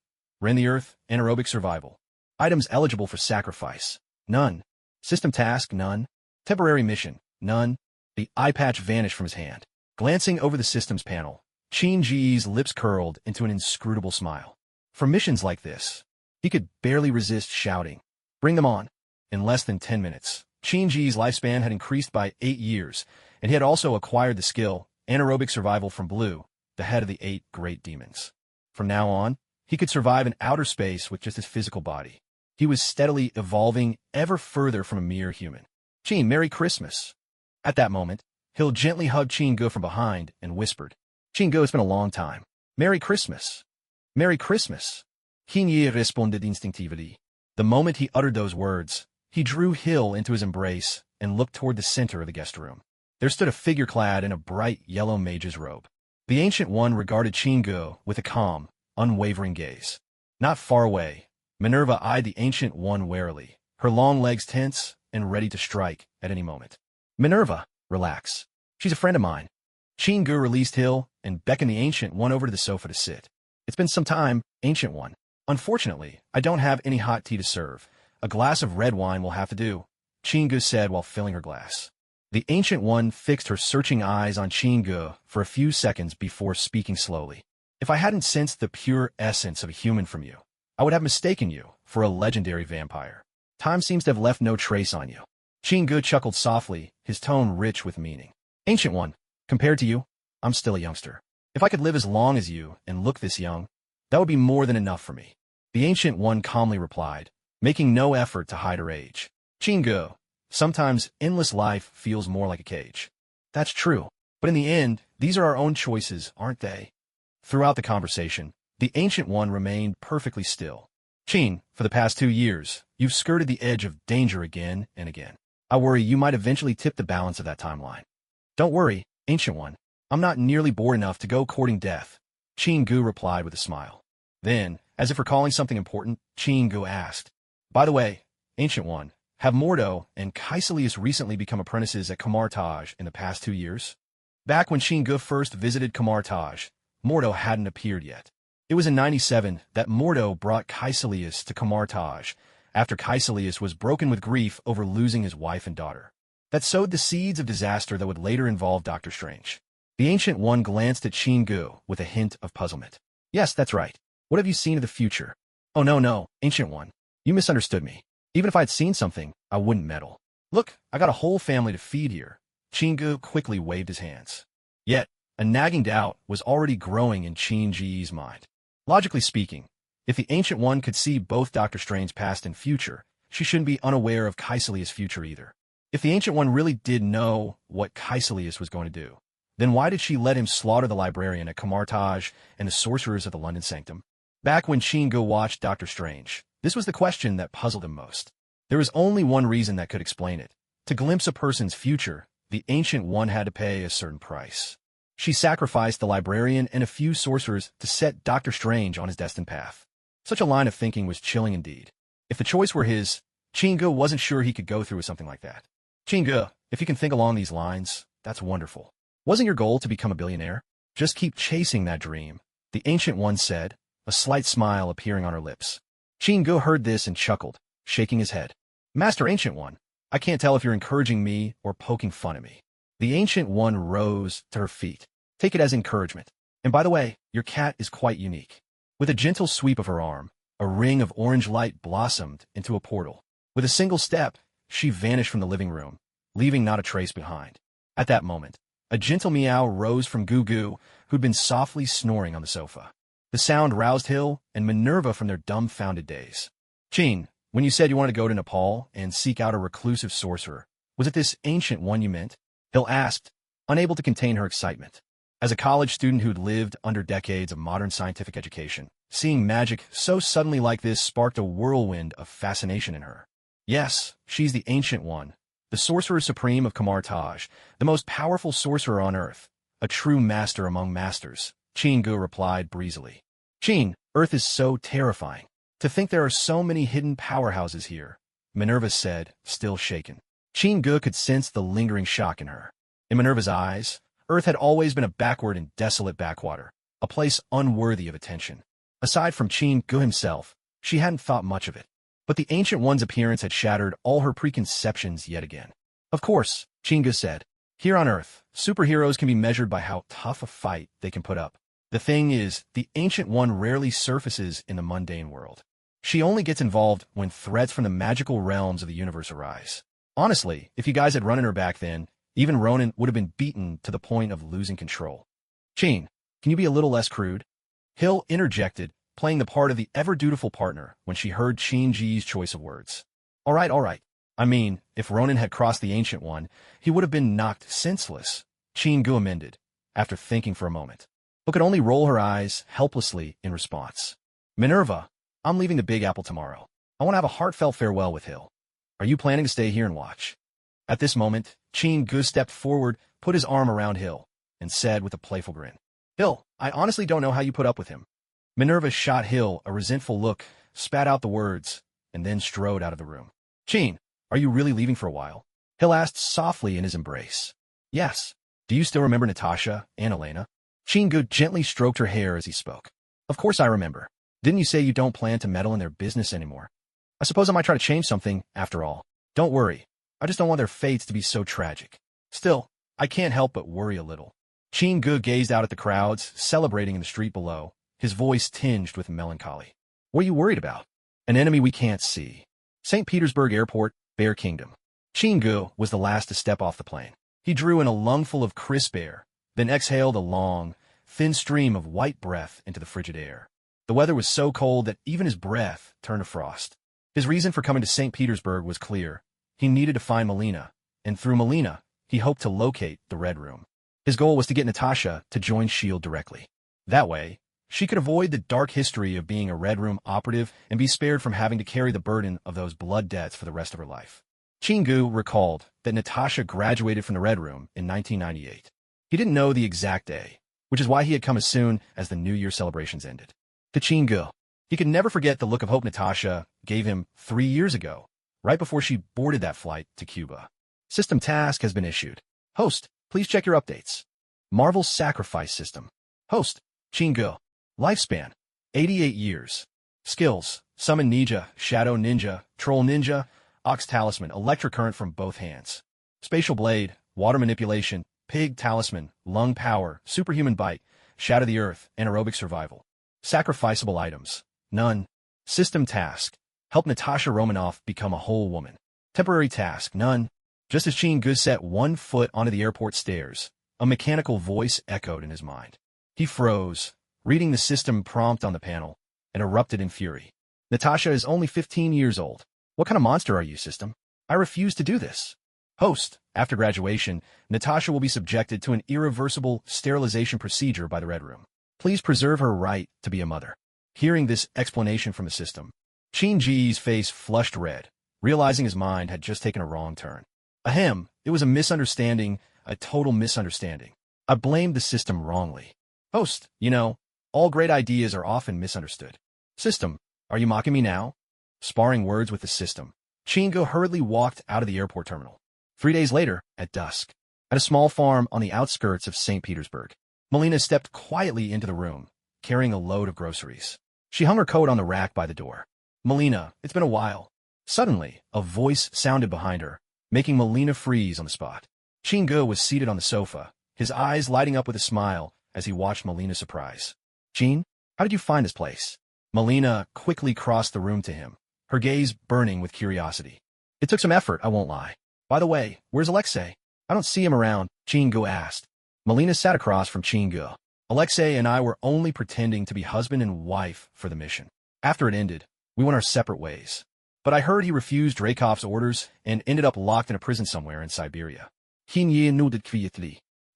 Rend the Earth, Anaerobic Survival. Items eligible for sacrifice, none. System task, none. Temporary mission, none. The eye patch vanished from his hand. Glancing over the systems panel, Chin-ji's lips curled into an inscrutable smile. For missions like this, he could barely resist shouting, "Bring them on!" In less than 10 minutes, Chin-ji's lifespan had increased by 8 years, and he had also acquired the skill, Anaerobic Survival from Blue, the head of the 8 great demons. From now on, he could survive in outer space with just his physical body. He was steadily evolving ever further from a mere human. Chin, Merry Christmas. At that moment, Hill gently hugged Chingo from behind and whispered, Chingo, it's been a long time. Merry Christmas. Merry Christmas. Hinye responded instinctively. The moment he uttered those words, he drew Hill into his embrace and looked toward the center of the guest room. There stood a figure clad in a bright yellow mage's robe. The Ancient One regarded Chingo with a calm, unwavering gaze. Not far away, Minerva eyed the Ancient One warily, her long legs tense and ready to strike at any moment. Minerva, relax. She's a friend of mine. Chingo released Hill and beckoned the Ancient One over to the sofa to sit. It's been some time, Ancient One. Unfortunately, I don't have any hot tea to serve. A glass of red wine will have to do, Chingo said while filling her glass. The Ancient One fixed her searching eyes on Chingo for a few seconds before speaking slowly. If I hadn't sensed the pure essence of a human from you, I would have mistaken you for a legendary vampire. Time seems to have left no trace on you. Chingo chuckled softly, his tone rich with meaning. Ancient One, compared to you, I'm still a youngster. If I could live as long as you and look this young, that would be more than enough for me. The Ancient One calmly replied, making no effort to hide her age. Chingo, sometimes endless life feels more like a cage. That's true, but in the end, these are our own choices, aren't they? Throughout the conversation, the Ancient One remained perfectly still. Chin, for the past 2 years, you've skirted the edge of danger again and again. I worry you might eventually tip the balance of that timeline. Don't worry, Ancient One. I'm not nearly bored enough to go courting death, Chingo replied with a smile. Then, as if recalling something important, Chingo asked, by the way, Ancient One, have Mordo and Kaiselius recently become apprentices at Kamartaj in the past 2 years? Back when Chingo first visited Kamartaj, Mordo hadn't appeared yet. It was in 97 that Mordo brought Kaiselius to Kamartaj, after Kaiselius was broken with grief over losing his wife and daughter. That sowed the seeds of disaster that would later involve Doctor Strange. The Ancient One glanced at Chingo with a hint of puzzlement. Yes, that's right. What have you seen of the future? Oh no, Ancient One. You misunderstood me. Even if I'd seen something, I wouldn't meddle. Look, I got a whole family to feed here. Chingo quickly waved his hands. Yet, a nagging doubt was already growing in Chin-ji's mind. Logically speaking, if the Ancient One could see both Doctor Strange's past and future, she shouldn't be unaware of Kaiselius' future either. If the Ancient One really did know what Kaiselius was going to do, then why did she let him slaughter the librarian at Kamartaj and the sorcerers of the London Sanctum? Back when Chingo watched Doctor Strange, this was the question that puzzled him most. There was only one reason that could explain it. To glimpse a person's future, the Ancient One had to pay a certain price. She sacrificed the librarian and a few sorcerers to set Doctor Strange on his destined path. Such a line of thinking was chilling indeed. If the choice were his, Chingo wasn't sure he could go through with something like that. Chingo, if you can think along these lines, that's wonderful. Wasn't your goal to become a billionaire? Just keep chasing that dream, the Ancient One said, a slight smile appearing on her lips. Chingu heard this and chuckled, shaking his head. Master Ancient One, I can't tell if you're encouraging me or poking fun at me. The Ancient One rose to her feet. Take it as encouragement. And by the way, your cat is quite unique. With a gentle sweep of her arm, a ring of orange light blossomed into a portal. With a single step, she vanished from the living room, leaving not a trace behind. At that moment, a gentle meow rose from Gugu, who'd been softly snoring on the sofa. The sound roused Hill and Minerva from their dumbfounded daze. Chin, when you said you wanted to go to Nepal and seek out a reclusive sorcerer, was it this Ancient One you meant? Hill asked, unable to contain her excitement. As a college student who'd lived under decades of modern scientific education, seeing magic so suddenly like this sparked a whirlwind of fascination in her. Yes, she's the Ancient One, the Sorcerer Supreme of Kamartaj, the most powerful sorcerer on Earth, a true master among masters, Chingu replied breezily. Chin, Earth is so terrifying. To think there are so many hidden powerhouses here, Minerva said, still shaken. Chingu could sense the lingering shock in her. In Minerva's eyes, Earth had always been a backward and desolate backwater, a place unworthy of attention. Aside from Chingu himself, she hadn't thought much of it. But the Ancient One's appearance had shattered all her preconceptions yet again. Of course, Chingu said, here on Earth, superheroes can be measured by how tough a fight they can put up. The thing is, the Ancient One rarely surfaces in the mundane world. She only gets involved when threats from the magical realms of the universe arise. Honestly, if you guys had run in her back then, even Ronan would have been beaten to the point of losing control. Chin, can you be a little less crude? Hill interjected, playing the part of the ever-dutiful partner when she heard Chin-ji's choice of words. All right. I mean, if Ronan had crossed the Ancient One, he would have been knocked senseless, Chingu amended, after thinking for a moment. Hill could only roll her eyes helplessly in response. Minerva, I'm leaving the Big Apple tomorrow. I want to have a heartfelt farewell with Hill. Are you planning to stay here and watch? At this moment, Chingu stepped forward, put his arm around Hill, and said with a playful grin, Hill, I honestly don't know how you put up with him. Minerva shot Hill a resentful look, spat out the words, and then strode out of the room. Chin, are you really leaving for a while? Hill asked softly in his embrace. Yes. Do you still remember Natasha and Elena? Chingu gently stroked her hair as he spoke. Of course I remember. Didn't you say you don't plan to meddle in their business anymore? I suppose I might try to change something, after all. Don't worry. I just don't want their fates to be so tragic. Still, I can't help but worry a little. Chingu gazed out at the crowds, celebrating in the street below, his voice tinged with melancholy. What are you worried about? An enemy we can't see. St. Petersburg Airport, Bear Kingdom. Chingu was the last to step off the plane. He drew in a lungful of crisp air, then exhaled a long, thin stream of white breath into the frigid air. The weather was so cold that even his breath turned to frost. His reason for coming to St. Petersburg was clear. He needed to find Melina, and through Melina, he hoped to locate the Red Room. His goal was to get Natasha to join S.H.I.E.L.D. directly. That way, she could avoid the dark history of being a Red Room operative and be spared from having to carry the burden of those blood debts for the rest of her life. Chingu recalled that Natasha graduated from the Red Room in 1998. He didn't know the exact day, which is why he had come as soon as the New Year celebrations ended. To Chingu, he could never forget the look of hope Natasha gave him 3 years ago, right before she boarded that flight to Cuba. System task has been issued. Host, please check your updates. Marvel's Sacrifice System. Host, Chingu. Lifespan, 88 years. Skills, Summon Ninja, Shadow Ninja, Troll Ninja, Ox Talisman, Electric Current from both hands. Spatial Blade, Water Manipulation, Pig Talisman, Lung Power, Superhuman Bite, Shadow the Earth, Anaerobic Survival. Sacrificeable items, none. System task, help Natasha Romanoff become a whole woman. Temporary task, none. Just as Chingu set one foot onto the airport stairs, a mechanical voice echoed in his mind. He froze, reading the system prompt on the panel, and erupted in fury. Natasha is only 15 years old. What kind of monster are you, system? I refuse to do this. Host, after graduation, Natasha will be subjected to an irreversible sterilization procedure by the Red Room. Please preserve her right to be a mother. Hearing this explanation from the system, Chin-ji's face flushed red, realizing his mind had just taken a wrong turn. Ahem, it was a misunderstanding, a total misunderstanding. I blamed the system wrongly. Host, all great ideas are often misunderstood. System, are you mocking me now? Sparring words with the system, Chingu hurriedly walked out of the airport terminal. 3 days later, at dusk, at a small farm on the outskirts of St. Petersburg, Melina stepped quietly into the room, carrying a load of groceries. She hung her coat on the rack by the door. "Melina, it's been a while." Suddenly, a voice sounded behind her, making Melina freeze on the spot. Chingu was seated on the sofa, his eyes lighting up with a smile as he watched Melina's surprise. "Jean, how did you find this place?" Melina quickly crossed the room to him, her gaze burning with curiosity. "It took some effort, I won't lie. By the way, where's Alexei?" "I don't see him around," Chingu asked. Melina sat across from Chingu. "Alexei and I were only pretending to be husband and wife for the mission. After it ended, we went our separate ways. But I heard he refused Dreykov's orders and ended up locked in a prison somewhere in Siberia."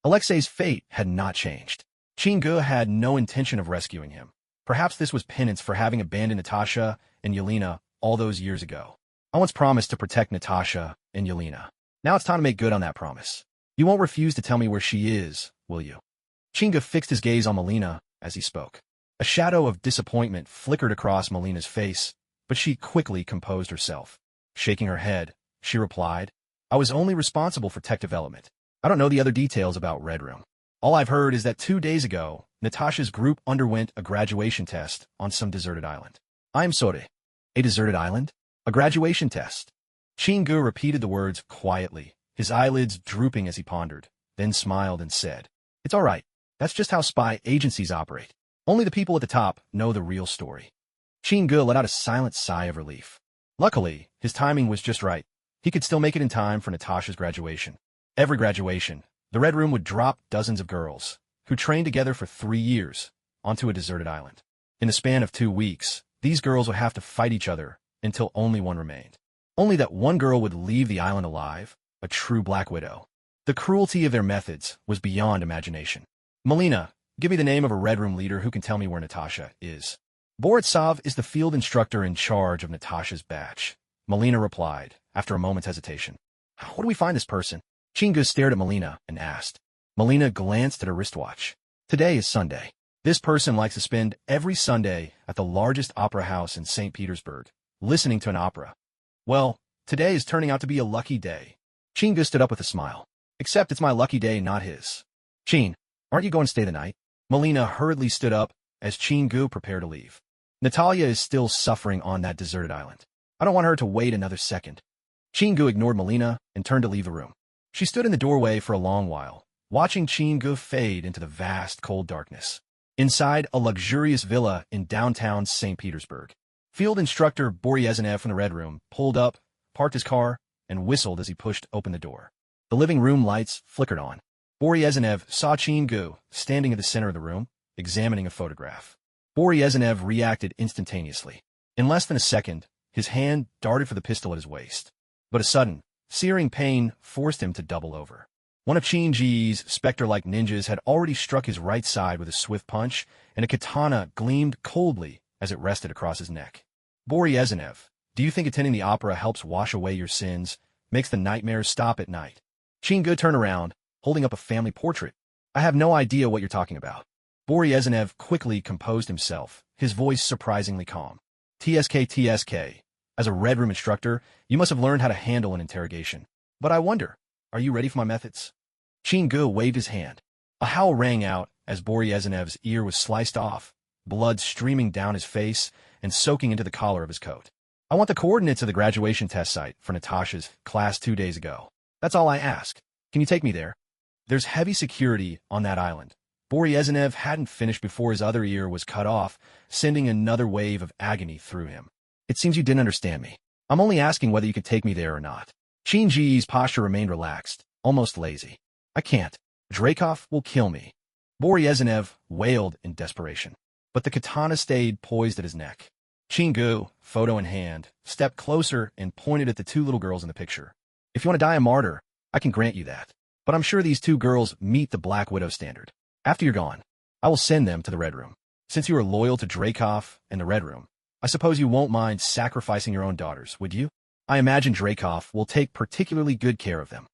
Alexei's fate had not changed. Chingu had no intention of rescuing him. Perhaps this was penance for having abandoned Natasha and Yelena all those years ago. "I once promised to protect Natasha and Yelena. Now it's time to make good on that promise. You won't refuse to tell me where she is, will you?" Chingu fixed his gaze on Melina as he spoke. A shadow of disappointment flickered across Melina's face, but she quickly composed herself. Shaking her head, she replied, "I was only responsible for tech development. I don't know the other details about Red Room. All I've heard is that 2 days ago, Natasha's group underwent a graduation test on some deserted island." "I'm sorry. A deserted island? A graduation test?" Chingu repeated the words quietly, his eyelids drooping as he pondered, then smiled and said, "It's all right. That's just how spy agencies operate. Only the people at the top know the real story." Chingu let out a silent sigh of relief. Luckily, his timing was just right. He could still make it in time for Natasha's graduation. Every graduation, the Red Room would drop dozens of girls, who trained together for 3 years, onto a deserted island. In the span of 2 weeks, these girls would have to fight each other until only one remained. Only that one girl would leave the island alive, a true Black Widow. The cruelty of their methods was beyond imagination. "Melina, give me the name of a Red Room leader who can tell me where Natasha is." "Borisov is the field instructor in charge of Natasha's batch," Melina replied, after a moment's hesitation. "How do we find this person?" Chingu stared at Melina and asked. Melina glanced at her wristwatch. "Today is Sunday. This person likes to spend every Sunday at the largest opera house in St. Petersburg, listening to an opera. Well, today is turning out to be a lucky day." Chingu stood up with a smile. "Except it's my lucky day, not his." "Chin, aren't you going to stay the night?" Melina hurriedly stood up as Chingu prepared to leave. "Natalia is still suffering on that deserted island. I don't want her to wait another second." Chingu ignored Melina and turned to leave the room. She stood in the doorway for a long while, watching Chingu fade into the vast, cold darkness. Inside a luxurious villa in downtown St. Petersburg, field instructor Boryezanev from the Red Room pulled up, parked his car, and whistled as he pushed open the door. The living room lights flickered on. Boryezanev saw Chingu standing at the center of the room, examining a photograph. Boryezanev reacted instantaneously. In less than a second, his hand darted for the pistol at his waist. But a sudden, searing pain forced him to double over. One of Chinji's specter-like ninjas had already struck his right side with a swift punch, and a katana gleamed coldly as it rested across his neck. "Boryezanev, do you think attending the opera helps wash away your sins, makes the nightmares stop at night?" Chingu turned around, holding up a family portrait. "I have no idea what you're talking about." Boryezanev quickly composed himself, his voice surprisingly calm. TSK. As a Red Room instructor, you must have learned how to handle an interrogation. But I wonder, are you ready for my methods?" Chingu waved his hand. A howl rang out as Boryezanev's ear was sliced off, blood streaming down his face and soaking into the collar of his coat. "I want the coordinates of the graduation test site for Natasha's class 2 days ago. That's all I ask. Can you take me there?" "There's heavy security on that island." Boryezanev hadn't finished before his other ear was cut off, sending another wave of agony through him. "It seems you didn't understand me. I'm only asking whether you could take me there or not." Chinji's posture remained relaxed, almost lazy. "I can't. Dreykov will kill me." Boryezanev wailed in desperation. But the katana stayed poised at his neck. Chingu, photo in hand, stepped closer and pointed at the 2 little girls in the picture. "If you want to die a martyr, I can grant you that. But I'm sure these 2 girls meet the Black Widow standard. After you're gone, I will send them to the Red Room. Since you are loyal to Dreykov and the Red Room, I suppose you won't mind sacrificing your own daughters, would you? I imagine Dreykov will take particularly good care of them."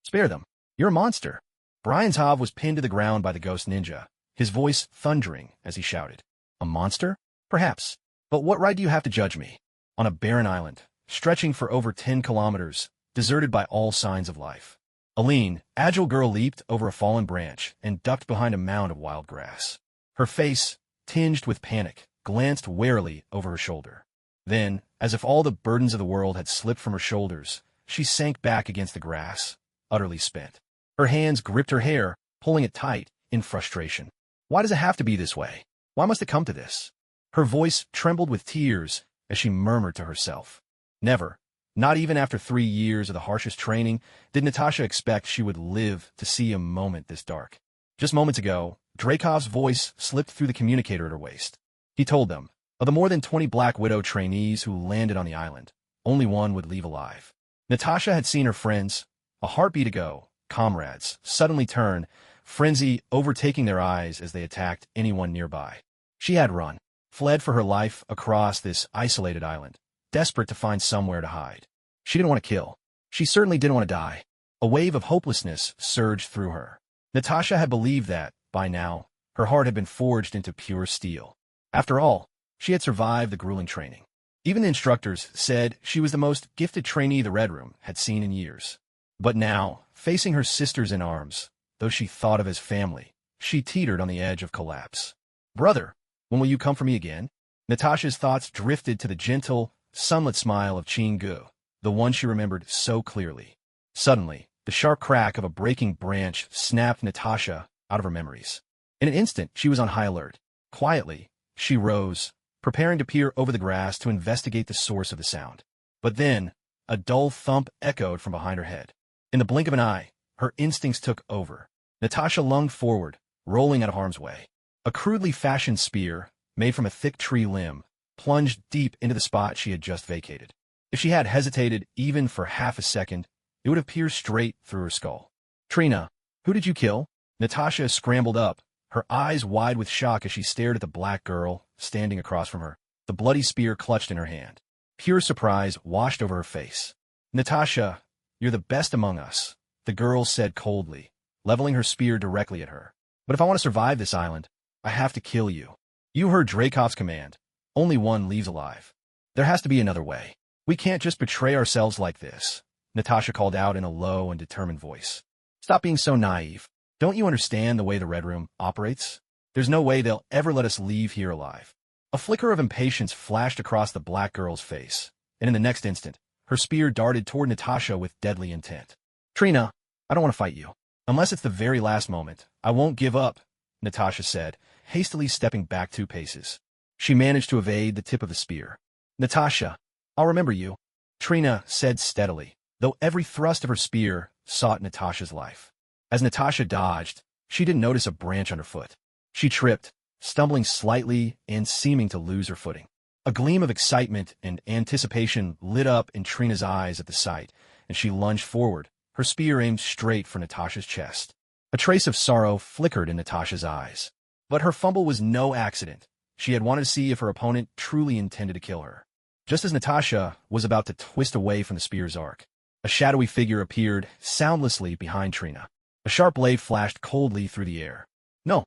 "Spare them. You're a monster." Bryanzov was pinned to the ground by the ghost ninja, his voice thundering as he shouted. "A monster? Perhaps. But what right do you have to judge me? On a barren island, stretching for over 10 kilometers, deserted by all signs of life." A lean, agile girl leaped over a fallen branch and ducked behind a mound of wild grass. Her face, tinged with panic, glanced warily over her shoulder. Then, as if all the burdens of the world had slipped from her shoulders, she sank back against the grass, utterly spent. Her hands gripped her hair, pulling it tight, in frustration. Why does it have to be this way? Why must it come to this? Her voice trembled with tears as she murmured to herself. Never, not even after 3 years of the harshest training, did Natasha expect she would live to see a moment this dark. Just moments ago, Dracov's voice slipped through the communicator at her waist. He told them, of the more than 20 Black Widow trainees who landed on the island, only one would leave alive. Natasha had seen her friends, a heartbeat ago, comrades, suddenly turn, frenzy overtaking their eyes as they attacked anyone nearby. She had run, fled for her life across this isolated island, desperate to find somewhere to hide. She didn't want to kill. She certainly didn't want to die. A wave of hopelessness surged through her. Natasha had believed that, by now, her heart had been forged into pure steel. After all, she had survived the grueling training. Even the instructors said she was the most gifted trainee the Red Room had seen in years. But now, facing her sisters in arms, those she thought of as family, she teetered on the edge of collapse. Brother, when will you come for me again? Natasha's thoughts drifted to the gentle, sunlit smile of Chin-gu, the one she remembered so clearly. Suddenly, the sharp crack of a breaking branch snapped Natasha out of her memories. In an instant, she was on high alert. Quietly, she rose, preparing to peer over the grass to investigate the source of the sound. But then, a dull thump echoed from behind her head. In the blink of an eye, her instincts took over. Natasha lunged forward, rolling out of harm's way. A crudely fashioned spear, made from a thick tree limb, plunged deep into the spot she had just vacated. If she had hesitated even for half a second, it would have pierced straight through her skull. Trina, who did you kill? Natasha scrambled up, her eyes wide with shock as she stared at the black girl standing across from her, the bloody spear clutched in her hand. Pure surprise washed over her face. Natasha, you're the best among us, the girl said coldly, leveling her spear directly at her. But if I want to survive this island, I have to kill you. You heard Dracov's command. Only one leaves alive. There has to be another way. We can't just betray ourselves like this, Natasha called out in a low and determined voice. Stop being so naive. Don't you understand the way the Red Room operates? There's no way they'll ever let us leave here alive. A flicker of impatience flashed across the black girl's face, and in the next instant, her spear darted toward Natasha with deadly intent. Trina, I don't want to fight you. Unless it's the very last moment, I won't give up, Natasha said, hastily stepping back 2 paces. She managed to evade the tip of the spear. Natasha, I'll remember you, Trina said steadily, though every thrust of her spear sought Natasha's life. As Natasha dodged, she didn't notice a branch underfoot. She tripped, stumbling slightly and seeming to lose her footing. A gleam of excitement and anticipation lit up in Trina's eyes at the sight, and she lunged forward, her spear aimed straight for Natasha's chest. A trace of sorrow flickered in Natasha's eyes. But her fumble was no accident. She had wanted to see if her opponent truly intended to kill her. Just as Natasha was about to twist away from the spear's arc, a shadowy figure appeared soundlessly behind Trina. A sharp blade flashed coldly through the air. No,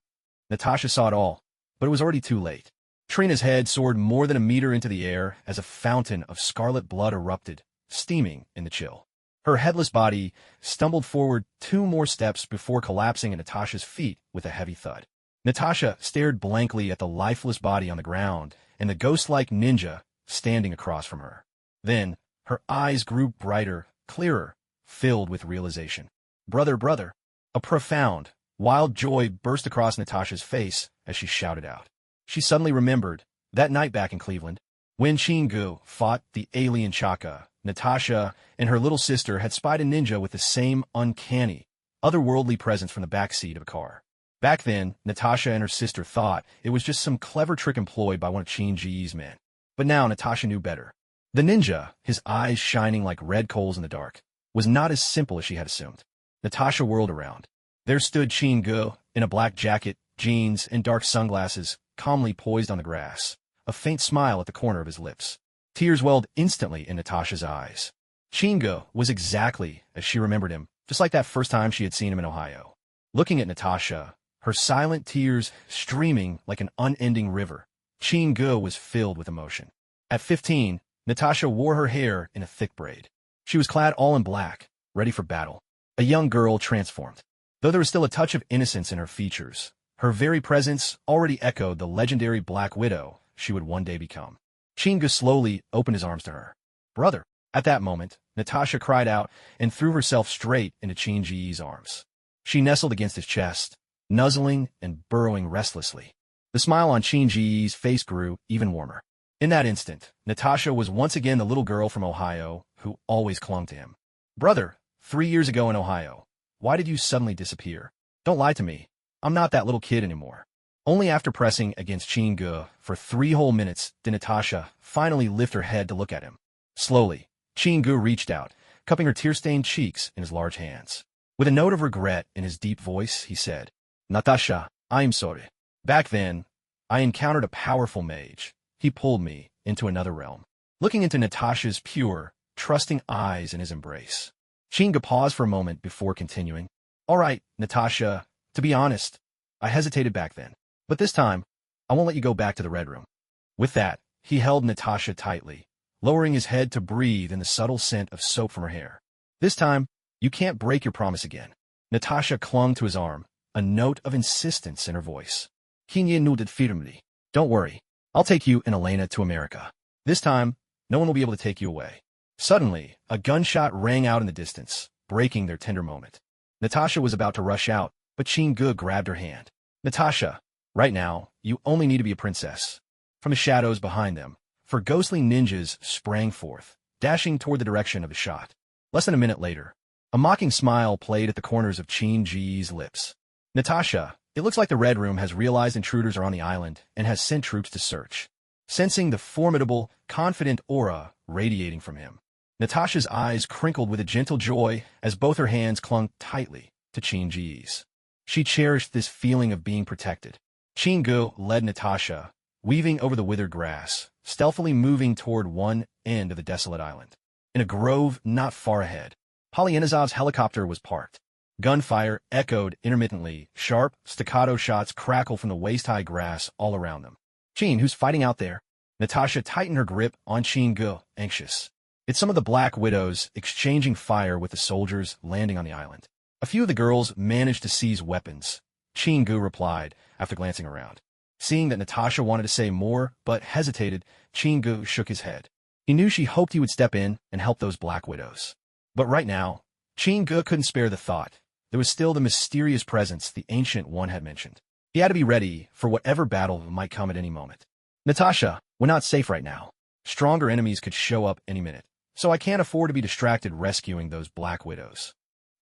Natasha saw it all, but it was already too late. Trina's head soared more than a meter into the air as a fountain of scarlet blood erupted, steaming in the chill. Her headless body stumbled forward 2 more steps before collapsing at Natasha's feet with a heavy thud. Natasha stared blankly at the lifeless body on the ground and the ghost-like ninja standing across from her. Then, her eyes grew brighter, clearer, filled with realization. Brother, brother! A profound, wild joy burst across Natasha's face as she shouted out. She suddenly remembered, that night back in Cleveland, when Chin-gu fought the alien Chaka, Natasha and her little sister had spied a ninja with the same uncanny, otherworldly presence from the back seat of a car. Back then, Natasha and her sister thought it was just some clever trick employed by one of Chin-ji's men. But now Natasha knew better. The ninja, his eyes shining like red coals in the dark, was not as simple as she had assumed. Natasha whirled around. There stood Chin-gu, in a black jacket, jeans, and dark sunglasses, calmly poised on the grass, a faint smile at the corner of his lips. Tears welled instantly in Natasha's eyes. Chin-gu was exactly as she remembered him, just like that first time she had seen him in Ohio. Looking at Natasha, her silent tears streaming like an unending river, Chin-gu was filled with emotion. At 15, Natasha wore her hair in a thick braid. She was clad all in black, ready for battle. A young girl transformed. Though there was still a touch of innocence in her features, Her very presence already echoed the legendary Black Widow she would one day become. Chinga slowly opened his arms to her. Brother! At that moment, Natasha cried out and threw herself straight into Chinji's arms. She nestled against his chest, nuzzling and burrowing restlessly. The smile on Chinji's face grew even warmer. In that instant, Natasha was once again the little girl from Ohio who always clung to him. Brother, 3 years ago in Ohio, why did you suddenly disappear? Don't lie to me. I'm not that little kid anymore. Only after pressing against Chingu for 3 whole minutes did Natasha finally lift her head to look at him. Slowly, Chingu reached out, cupping her tear-stained cheeks in his large hands. With a note of regret in his deep voice, he said, Natasha, I'm sorry. Back then, I encountered a powerful mage. He pulled me into another realm. Looking into Natasha's pure, trusting eyes in his embrace, Chingu paused for a moment before continuing. All right, Natasha, to be honest, I hesitated back then. But this time, I won't let you go back to the Red Room. With that, he held Natasha tightly, lowering his head to breathe in the subtle scent of soap from her hair. This time, you can't break your promise again. Natasha clung to his arm, a note of insistence in her voice. Kinya nodded firmly. Don't worry, I'll take you and Elena to America. This time, no one will be able to take you away. Suddenly, a gunshot rang out in the distance, breaking their tender moment. Natasha was about to rush out, but Chingu grabbed her hand. Natasha, right now, you only need to be a princess. From the shadows behind them, 4 ghostly ninjas sprang forth, dashing toward the direction of the shot. Less than a minute later, a mocking smile played at the corners of Chinji's lips. Natasha, it looks like the Red Room has realized intruders are on the island and has sent troops to search. Sensing the formidable, confident aura radiating from him, Natasha's eyes crinkled with a gentle joy as both her hands clung tightly to Chinji's. She cherished this feeling of being protected. Chingu led Natasha, weaving over the withered grass, stealthily moving toward one end of the desolate island. In a grove not far ahead, Polyanizov's helicopter was parked. Gunfire echoed intermittently, sharp, staccato shots crackled from the waist-high grass all around them. Chin, who's fighting out there? Natasha tightened her grip on Chingu, anxious. It's some of the Black Widows exchanging fire with the soldiers landing on the island. A few of the girls managed to seize weapons, Chingu replied after glancing around. Seeing that Natasha wanted to say more but hesitated, Chingu shook his head. He knew she hoped he would step in and help those Black Widows. But right now, Chingu couldn't spare the thought. There was still the mysterious presence the Ancient One had mentioned. He had to be ready for whatever battle might come at any moment. Natasha, we're not safe right now. Stronger enemies could show up any minute, so I can't afford to be distracted rescuing those Black Widows.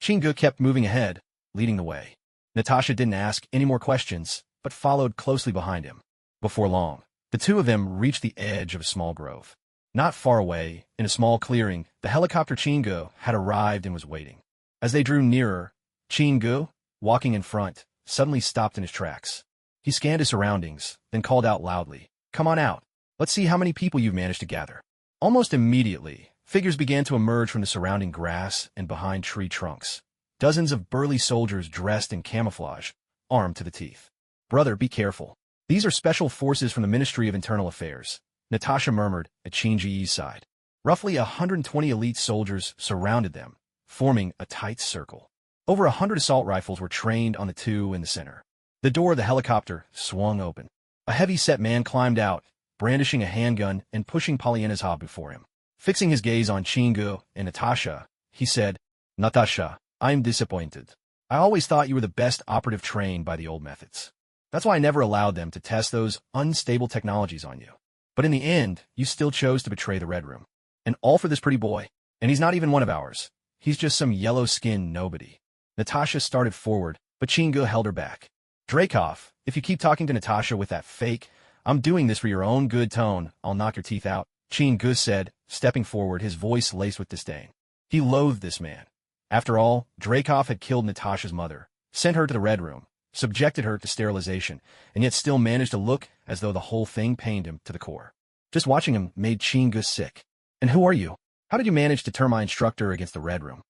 Chingu kept moving ahead, leading the way. Natasha didn't ask any more questions, but followed closely behind him. Before long, the two of them reached the edge of a small grove. Not far away, in a small clearing, the helicopter Chingu had arrived and was waiting. As they drew nearer, Chingu, walking in front, suddenly stopped in his tracks. He scanned his surroundings, then called out loudly, "Come on out. Let's see how many people you've managed to gather." Almost immediately, figures began to emerge from the surrounding grass and behind tree trunks. Dozens of burly soldiers dressed in camouflage, armed to the teeth. "Brother, be careful. These are special forces from the Ministry of Internal Affairs," Natasha murmured at Chinji's side. Roughly 120 elite soldiers surrounded them, forming a tight circle. Over 100 assault rifles were trained on the two in the center. The door of the helicopter swung open. A heavy-set man climbed out, brandishing a handgun and pushing Polyanizov before him. Fixing his gaze on Chingu and Natasha, he said, "Natasha, I'm disappointed. I always thought you were the best operative trained by the old methods. That's why I never allowed them to test those unstable technologies on you. But in the end, you still chose to betray the Red Room. And all for this pretty boy. And he's not even one of ours. He's just some yellow-skinned nobody." Natasha started forward, but Chingu held her back. "Dreykov, if you keep talking to Natasha with that fake, I'm doing this for your own good tone, I'll knock your teeth out," Chingu said, stepping forward, his voice laced with disdain. He loathed this man. After all, Dreykov had killed Natasha's mother, sent her to the Red Room, subjected her to sterilization, and yet still managed to look as though the whole thing pained him to the core. Just watching him made Chingu sick. "And who are you? How did you manage to turn my instructor against the Red Room?"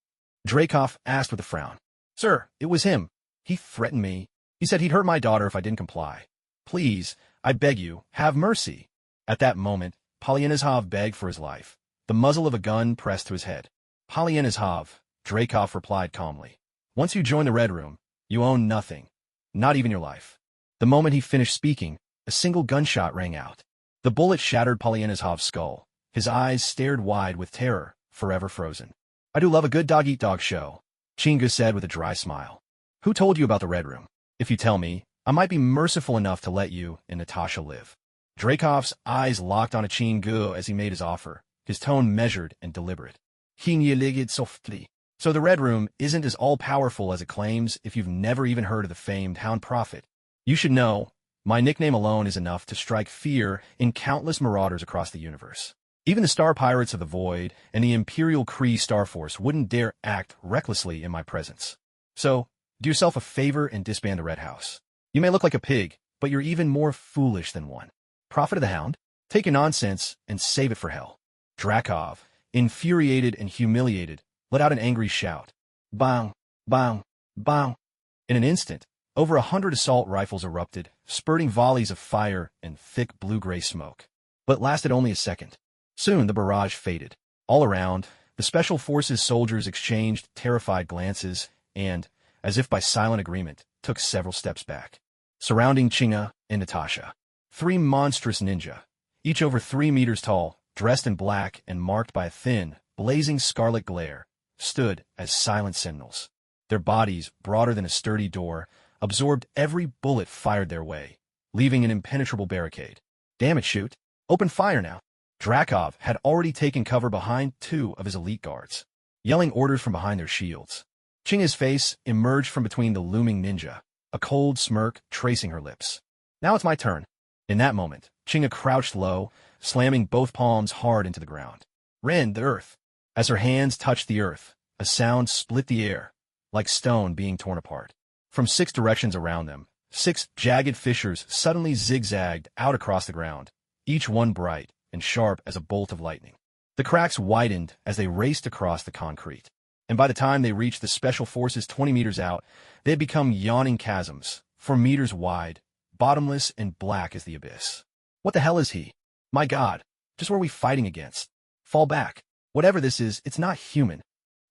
Dreykov asked with a frown. "Sir, it was him. He threatened me. He said he'd hurt my daughter if I didn't comply. Please, I beg you, have mercy." At that moment, Polyanizov begged for his life, the muzzle of a gun pressed to his head. "Polyanizov," Dreykov replied calmly, "once you join the Red Room, you own nothing, not even your life. The moment he finished speaking, a single gunshot rang out. The bullet shattered Polyanishov's skull. His eyes stared wide with terror, forever frozen. I do love a good dog-eat-dog show, Chinga said with a dry smile. Who told you about the Red Room? If you tell me, I might be merciful enough to let you and Natasha live. Dracov's eyes locked on Chingu as he made his offer, his tone measured and deliberate. So the Red Room isn't as all-powerful as it claims if you've never even heard of the famed Hound Prophet. You should know, my nickname alone is enough to strike fear in countless marauders across the universe. Even the Star Pirates of the Void and the Imperial Kree Star Force wouldn't dare act recklessly in my presence. So, do yourself a favor and disband the Red House. You may look like a pig, but you're even more foolish than one. Prophet of the Hound? Take your nonsense and save it for hell. Dracov, infuriated and humiliated, let out an angry shout. Bang, bang, bang. In an instant, over 100 assault rifles erupted, spurting volleys of fire and thick blue-gray smoke. But it lasted only a second. Soon the barrage faded. All around, the Special Forces soldiers exchanged terrified glances and, as if by silent agreement, took several steps back. Surrounding Chinga and Natasha, 3 monstrous ninja, each over 3 meters tall, dressed in black and marked by a thin, blazing scarlet glare, stood as silent sentinels. Their bodies, broader than a sturdy door, absorbed every bullet fired their way, leaving an impenetrable barricade. Damn it, shoot. Open fire now. Dracov had already taken cover behind 2 of his elite guards, yelling orders from behind their shields. Chinga's face emerged from between the looming ninja, a cold smirk tracing her lips. Now it's my turn. In that moment, Chinga crouched low, slamming both palms hard into the ground. Rend the earth. As her hands touched the earth, a sound split the air, like stone being torn apart. From 6 directions around them, 6 jagged fissures suddenly zigzagged out across the ground, each one bright and sharp as a bolt of lightning. The cracks widened as they raced across the concrete, and by the time they reached the Special Forces 20 meters out, they had become yawning chasms, 4 meters wide, bottomless and black as the abyss. What the hell is he? My God, just what are we fighting against? Fall back. Whatever this is, it's not human.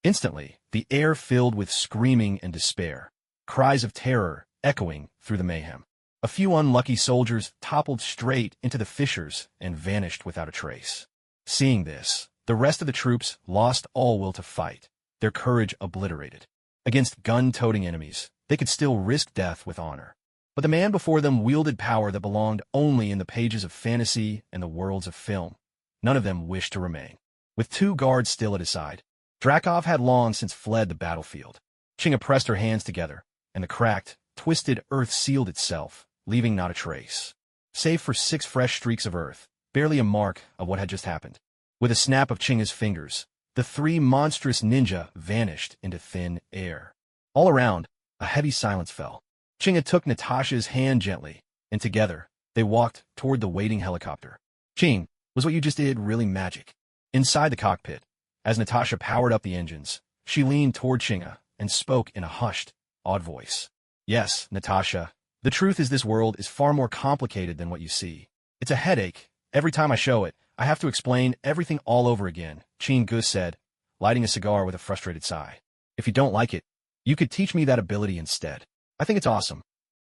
Instantly, the air filled with screaming and despair, cries of terror echoing through the mayhem. A few unlucky soldiers toppled straight into the fissures and vanished without a trace. Seeing this, the rest of the troops lost all will to fight, their courage obliterated. Against gun-toting enemies, they could still risk death with honor. But the man before them wielded power that belonged only in the pages of fantasy and the worlds of film. None of them wished to remain. With 2 guards still at his side, Dracov had long since fled the battlefield. Chinga pressed her hands together, and the cracked, twisted earth sealed itself, leaving not a trace. Save for 6 fresh streaks of earth, barely a mark of what had just happened. With a snap of Chinga's fingers, the 3 monstrous ninja vanished into thin air. All around, a heavy silence fell. Chinga took Natasha's hand gently, and together, they walked toward the waiting helicopter. Ching, was what you just did really magic? Inside the cockpit, as Natasha powered up the engines, she leaned toward Chinga and spoke in a hushed, awed voice. Yes, Natasha, the truth is this world is far more complicated than what you see. It's a headache. Every time I show it, I have to explain everything all over again, Chin Gus said, lighting a cigar with a frustrated sigh. If you don't like it, you could teach me that ability instead. I think it's awesome.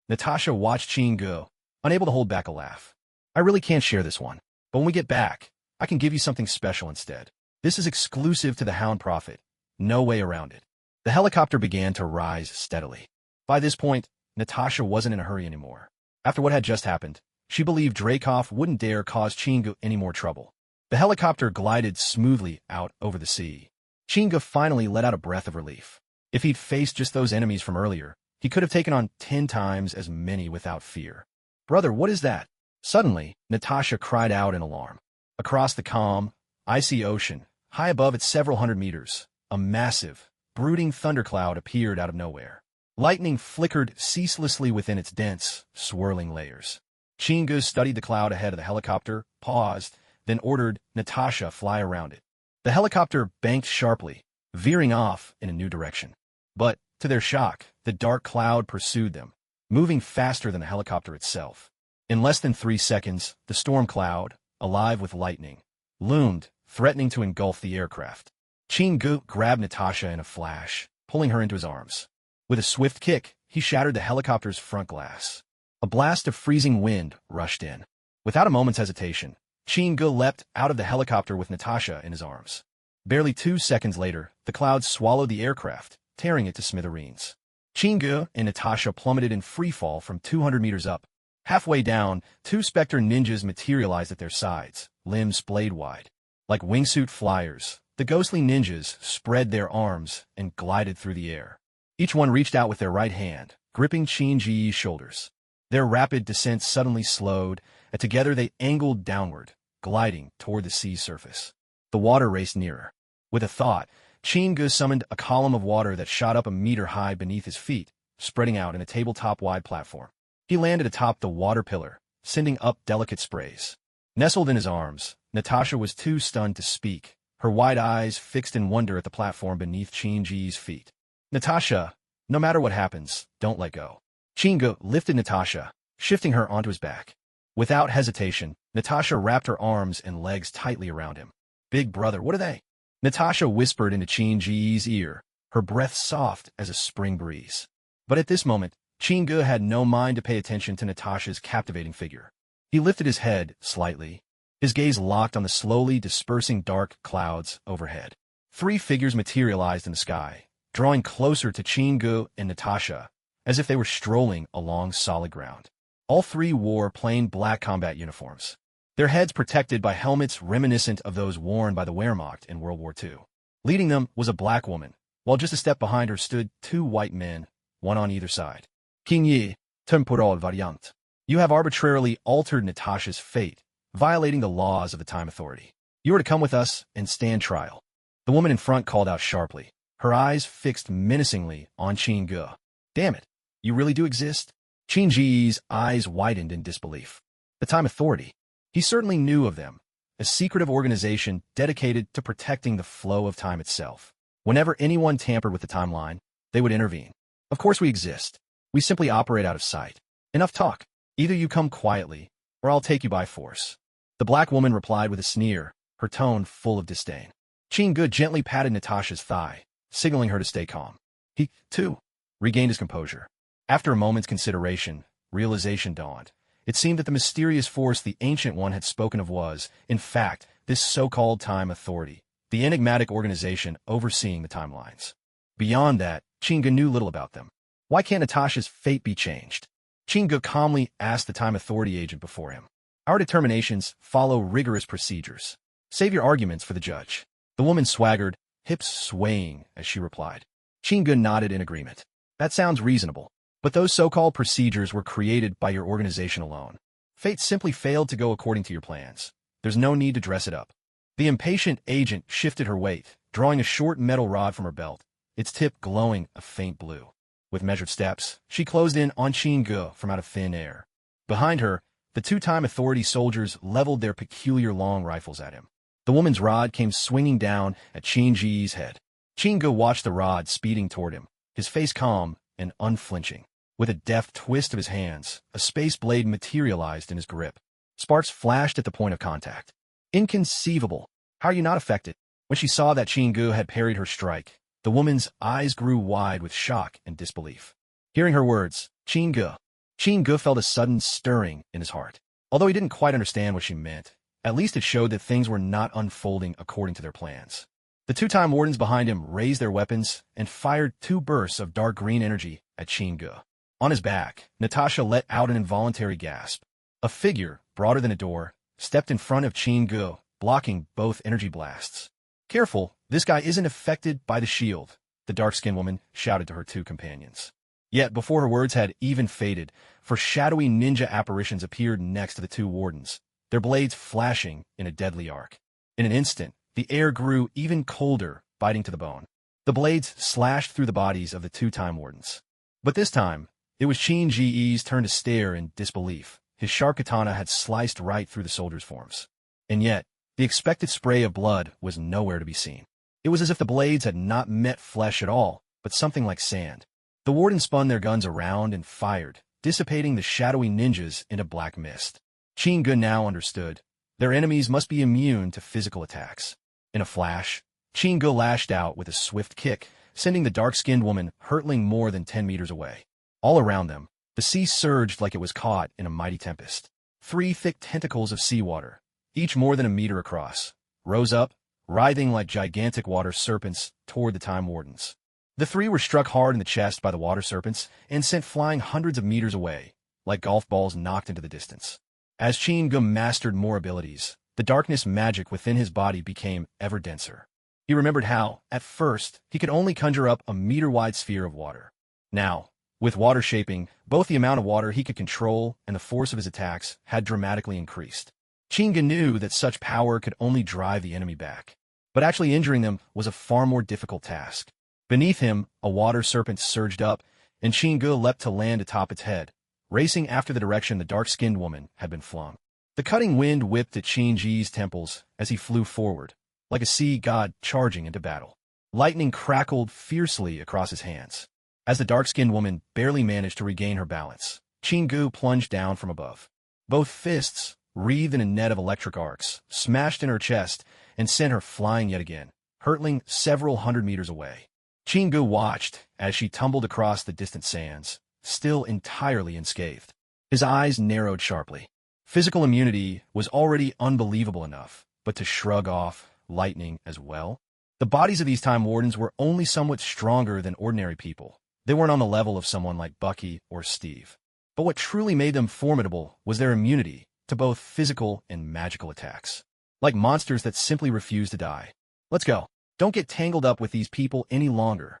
Natasha watched Chin Gu, unable to hold back a laugh. I really can't share this one, but when we get back, I can give you something special instead. This is exclusive to the Hound Prophet. No way around it. The helicopter began to rise steadily. By this point, Natasha wasn't in a hurry anymore. After what had just happened, she believed Dracov wouldn't dare cause Chinga any more trouble. The helicopter glided smoothly out over the sea. Chinga finally let out a breath of relief. If he'd faced just those enemies from earlier, he could have taken on 10 times as many without fear. Brother, what is that? Suddenly, Natasha cried out in alarm. Across the calm, icy ocean, high above at several hundred meters, a massive, brooding thundercloud appeared out of nowhere. Lightning flickered ceaselessly within its dense, swirling layers. Chinga studied the cloud ahead of the helicopter, paused, then ordered Natasha fly around it. The helicopter banked sharply, veering off in a new direction. But, to their shock, the dark cloud pursued them, moving faster than the helicopter itself. In less than 3 seconds, the storm cloud, alive with lightning, loomed, threatening to engulf the aircraft. Chingu grabbed Natasha in a flash, pulling her into his arms. With a swift kick, he shattered the helicopter's front glass. A blast of freezing wind rushed in. Without a moment's hesitation, Chin-ge leapt out of the helicopter with Natasha in his arms. Barely 2 seconds later, the clouds swallowed the aircraft, tearing it to smithereens. Chin-ge and Natasha plummeted in freefall from 200 meters up. Halfway down, 2 Spectre ninjas materialized at their sides, limbs splayed wide. Like wingsuit flyers, the ghostly ninjas spread their arms and glided through the air. Each one reached out with their right hand, gripping Chin-ge's shoulders. Their rapid descent suddenly slowed, and together they angled downward, gliding toward the sea's surface. The water raced nearer. With a thought, Chin-ge summoned a column of water that shot up a meter high beneath his feet, spreading out in a tabletop-wide platform. He landed atop the water pillar, sending up delicate sprays. Nestled in his arms, Natasha was too stunned to speak, her wide eyes fixed in wonder at the platform beneath Chin-ge's feet. Natasha, no matter what happens, don't let go. Chin-ge lifted Natasha, shifting her onto his back. Without hesitation, Natasha wrapped her arms and legs tightly around him. Big brother, what are they? Natasha whispered into Chin-ge's ear, her breath soft as a spring breeze. But at this moment, Chin-ge had no mind to pay attention to Natasha's captivating figure. He lifted his head slightly, his gaze locked on the slowly dispersing dark clouds overhead. 3 figures materialized in the sky, drawing closer to Chin-ge and Natasha, as if they were strolling along solid ground. All 3 wore plain black combat uniforms, their heads protected by helmets reminiscent of those worn by the Wehrmacht in World War II. Leading them was a black woman, while just a step behind her stood 2 white men, one on either side. King Yi, temporal variant. You have arbitrarily altered Natasha's fate, violating the laws of the Time Authority. You are to come with us and stand trial. The woman in front called out sharply, her eyes fixed menacingly on Chin-ge. Damn it, you really do exist? Chin-ge's eyes widened in disbelief. The Time Authority. He certainly knew of them, a secretive organization dedicated to protecting the flow of time itself. Whenever anyone tampered with the timeline, they would intervene. Of course we exist. We simply operate out of sight. Enough talk. Either you come quietly, or I'll take you by force. The black woman replied with a sneer, her tone full of disdain. Chin-ge gently patted Natasha's thigh, signaling her to stay calm. He, too, regained his composure. After a moment's consideration, realization dawned. It seemed that the mysterious force the Ancient One had spoken of was, in fact, this so-called Time Authority, the enigmatic organization overseeing the timelines. Beyond that, Chin-ge knew little about them. Why can't Natasha's fate be changed? Chin-ge calmly asked the Time Authority agent before him. Our determinations follow rigorous procedures. Save your arguments for the judge. The woman swaggered, hips swaying as she replied. Chin-ge nodded in agreement. That sounds reasonable. But those so-called procedures were created by your organization alone. Fate simply failed to go according to your plans. There's no need to dress it up. The impatient agent shifted her weight, drawing a short metal rod from her belt, its tip glowing a faint blue. With measured steps, she closed in on Chin-ge from out of thin air. Behind her, the 2 Time Authority soldiers leveled their peculiar long rifles at him. The woman's rod came swinging down at Chin-ge's head. Chin-ge watched the rod speeding toward him, his face calm and unflinching. With a deft twist of his hands, a space blade materialized in his grip. Sparks flashed at the point of contact. Inconceivable! How are you not affected? When she saw that Chin-ge had parried her strike, the woman's eyes grew wide with shock and disbelief. Hearing her words, Chin-ge felt a sudden stirring in his heart. Although he didn't quite understand what she meant, at least it showed that things were not unfolding according to their plans. The 2 Time Wardens behind him raised their weapons and fired 2 bursts of dark green energy at Chin-ge. On his back, Natasha let out an involuntary gasp. A figure, broader than a door, stepped in front of Chin-ge, blocking both energy blasts. Careful, this guy isn't affected by the shield, the dark-skinned woman shouted to her 2 companions. Yet, before her words had even faded, shadowy ninja apparitions appeared next to the 2 wardens, their blades flashing in a deadly arc. In an instant, the air grew even colder, biting to the bone. The blades slashed through the bodies of the 2 Time Wardens. But this time, it was Chin-ge's turn to stare in disbelief. His sharp katana had sliced right through the soldiers' forms. And yet, the expected spray of blood was nowhere to be seen. It was as if the blades had not met flesh at all, but something like sand. The wardens spun their guns around and fired, dissipating the shadowy ninjas into black mist. Chin-ge now understood. Their enemies must be immune to physical attacks. In a flash, Chin-ge lashed out with a swift kick, sending the dark-skinned woman hurtling more than 10 meters away. All around them, the The sea surged like it was caught in a mighty tempest. 3 thick tentacles of seawater, each more than a meter across, rose up, writhing like gigantic water serpents toward the Time Wardens. The 3 were struck hard in the chest by the water serpents and sent flying hundreds of meters away, like golf balls knocked into the distance. As Chin-gu mastered more abilities, the darkness magic within his body became ever denser. He remembered how, at first, he could only conjure up a meter-wide sphere of water. Now, with water shaping, both the amount of water he could control and the force of his attacks had dramatically increased. Chin-gu knew that such power could only drive the enemy back, but actually injuring them was a far more difficult task. Beneath him, a water serpent surged up, and Chin-gu leapt to land atop its head, racing after the direction the dark-skinned woman had been flung. The cutting wind whipped at Chin-gu's temples as he flew forward, like a sea god charging into battle. Lightning crackled fiercely across his hands. As the dark-skinned woman barely managed to regain her balance, Chin-gu plunged down from above. Both fists, wreathed in a net of electric arcs, smashed in her chest and sent her flying yet again, hurtling several hundred meters away. Chin-gu watched as she tumbled across the distant sands, still entirely unscathed. His eyes narrowed sharply. Physical immunity was already unbelievable enough, but to shrug off lightning as well? The bodies of these Time Wardens were only somewhat stronger than ordinary people. They weren't on the level of someone like Bucky or Steve. But what truly made them formidable was their immunity to both physical and magical attacks. Like monsters that simply refuse to die. Let's go. Don't get tangled up with these people any longer.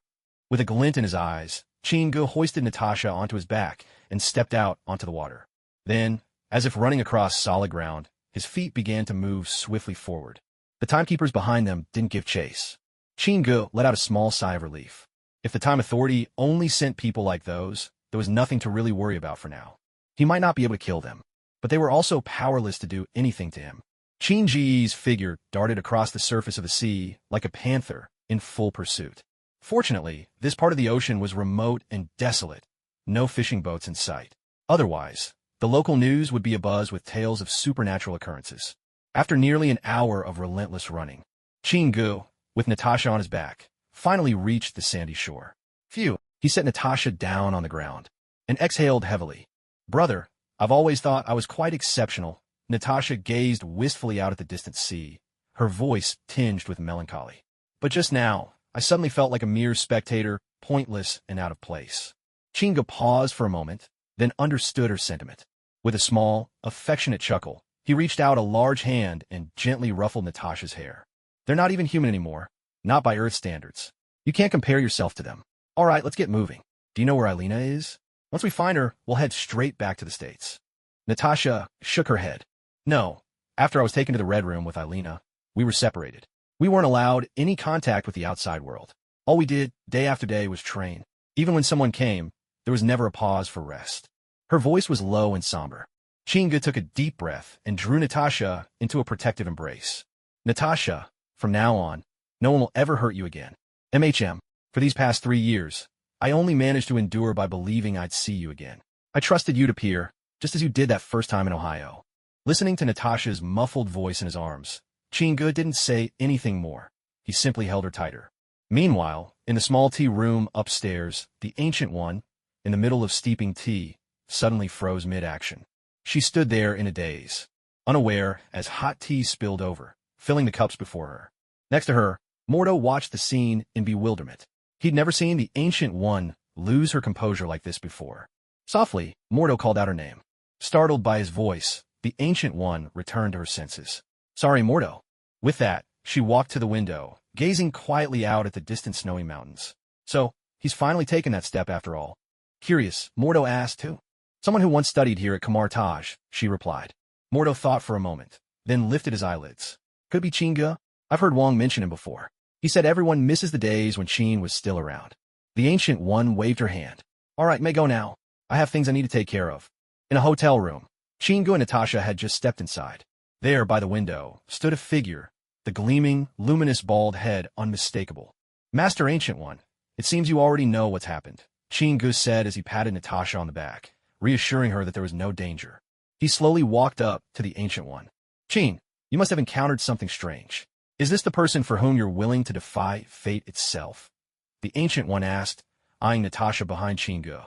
With a glint in his eyes, Chin-gu hoisted Natasha onto his back and stepped out onto the water. Then, as if running across solid ground, his feet began to move swiftly forward. The timekeepers behind them didn't give chase. Chin-gu let out a small sigh of relief. If the Time Authority only sent people like those, there was nothing to really worry about for now. He might not be able to kill them, but they were also powerless to do anything to him. Chin-gu's figure darted across the surface of the sea like a panther in full pursuit. Fortunately, this part of the ocean was remote and desolate, no fishing boats in sight. Otherwise, the local news would be abuzz with tales of supernatural occurrences. After nearly an hour of relentless running, Chin-gu, with Natasha on his back, finally reached the sandy shore. Phew, he set Natasha down on the ground and exhaled heavily. Brother, I've always thought I was quite exceptional. Natasha gazed wistfully out at the distant sea, her voice tinged with melancholy. But just now, I suddenly felt like a mere spectator, pointless and out of place. Chin-gu paused for a moment, then understood her sentiment. With a small, affectionate chuckle, he reached out a large hand and gently ruffled Natasha's hair. They're not even human anymore, not by Earth standards. You can't compare yourself to them. All right, let's get moving. Do you know where Alina is? Once we find her, we'll head straight back to the States. Natasha shook her head. No, after I was taken to the Red Room with Alina, we were separated. We weren't allowed any contact with the outside world. All we did, day after day, was train. Even when someone came, there was never a pause for rest. Her voice was low and somber. Chin-gu took a deep breath and drew Natasha into a protective embrace. Natasha, from now on, no one will ever hurt you again. MHM, for these past 3 years, I only managed to endure by believing I'd see you again. I trusted you to appear, just as you did that first time in Ohio. Listening to Natasha's muffled voice in his arms, Chin-gu didn't say anything more. He simply held her tighter. Meanwhile, in the small tea room upstairs, the Ancient One, in the middle of steeping tea, suddenly froze mid-action. She stood there in a daze, unaware as hot tea spilled over, filling the cups before her. Next to her, Mordo watched the scene in bewilderment. He'd never seen the Ancient One lose her composure like this before. Softly, Mordo called out her name. Startled by his voice, the Ancient One returned to her senses. Sorry, Mordo. With that, she walked to the window, gazing quietly out at the distant snowy mountains. So, he's finally taken that step after all. Curious, Mordo asked who. Someone who once studied here at Kamar Taj, she replied. Mordo thought for a moment, then lifted his eyelids. Could it be Chin-gu? I've heard Wong mention him before. He said everyone misses the days when Chin was still around. The Ancient One waved her hand. All right, may go now. I have things I need to take care of. In a hotel room, Chin-gu and Natasha had just stepped inside. There, by the window, stood a figure, the gleaming, luminous bald head unmistakable. Master Ancient One, it seems you already know what's happened, Chin-gu said as he patted Natasha on the back, reassuring her that there was no danger. He slowly walked up to the Ancient One. Chin, you must have encountered something strange. Is this the person for whom you're willing to defy fate itself? The Ancient One asked, eyeing Natasha behind Chin-gu.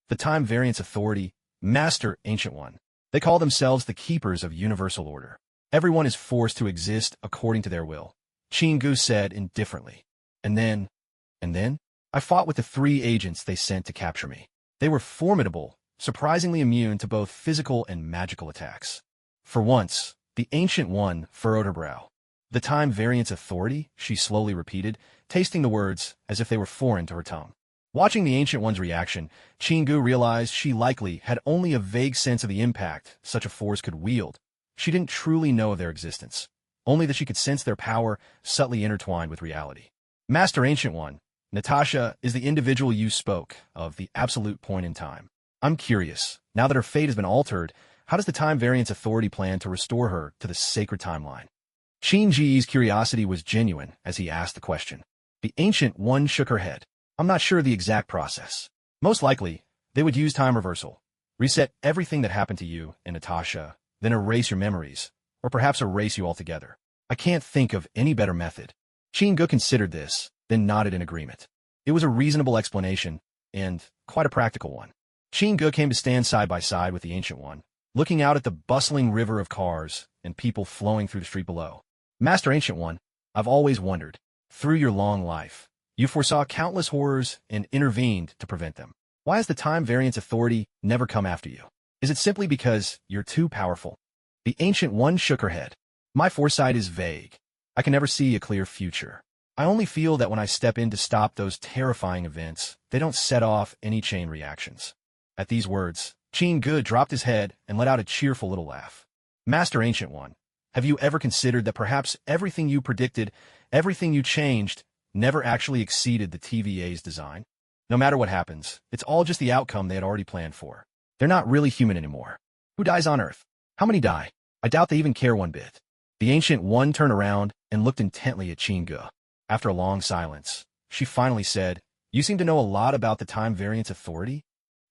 The Time Variance Authority, Master Ancient One. They call themselves the Keepers of Universal Order. Everyone is forced to exist according to their will, Chingu said indifferently. And then, I fought with the 3 agents they sent to capture me. They were formidable, surprisingly immune to both physical and magical attacks. For once, the Ancient One furrowed her brow. The Time Variance Authority, she slowly repeated, tasting the words as if they were foreign to her tongue. Watching the Ancient One's reaction, Chingu realized she likely had only a vague sense of the impact such a force could wield. She didn't truly know of their existence, only that she could sense their power subtly intertwined with reality. Master Ancient One, Natasha is the individual you spoke of, the absolute point in time. I'm curious, now that her fate has been altered, how does the Time Variance Authority plan to restore her to the sacred timeline? Shinji's curiosity was genuine as he asked the question. The Ancient One shook her head. I'm not sure the exact process. Most likely, they would use time reversal, reset everything that happened to you and Natasha, then erase your memories, or perhaps erase you altogether. I can't think of any better method. Chingu considered this, then nodded in agreement. It was a reasonable explanation, and quite a practical one. Chingu came to stand side by side with the Ancient One, looking out at the bustling river of cars and people flowing through the street below. Master Ancient One, I've always wondered, through your long life, you foresaw countless horrors and intervened to prevent them. Why has the Time Variance Authority never come after you? Is it simply because you're too powerful? The Ancient One shook her head. My foresight is vague. I can never see a clear future. I only feel that when I step in to stop those terrifying events, they don't set off any chain reactions. At these words, Chingu dropped his head and let out a cheerful little laugh. Master Ancient One, have you ever considered that perhaps everything you predicted, everything you changed, never actually exceeded the TVA's design? No matter what happens, it's all just the outcome they had already planned for. They're not really human anymore. Who dies on Earth? How many die? I doubt they even care one bit. The Ancient One turned around and looked intently at Chingu. After a long silence, she finally said, You seem to know a lot about the Time Variance Authority?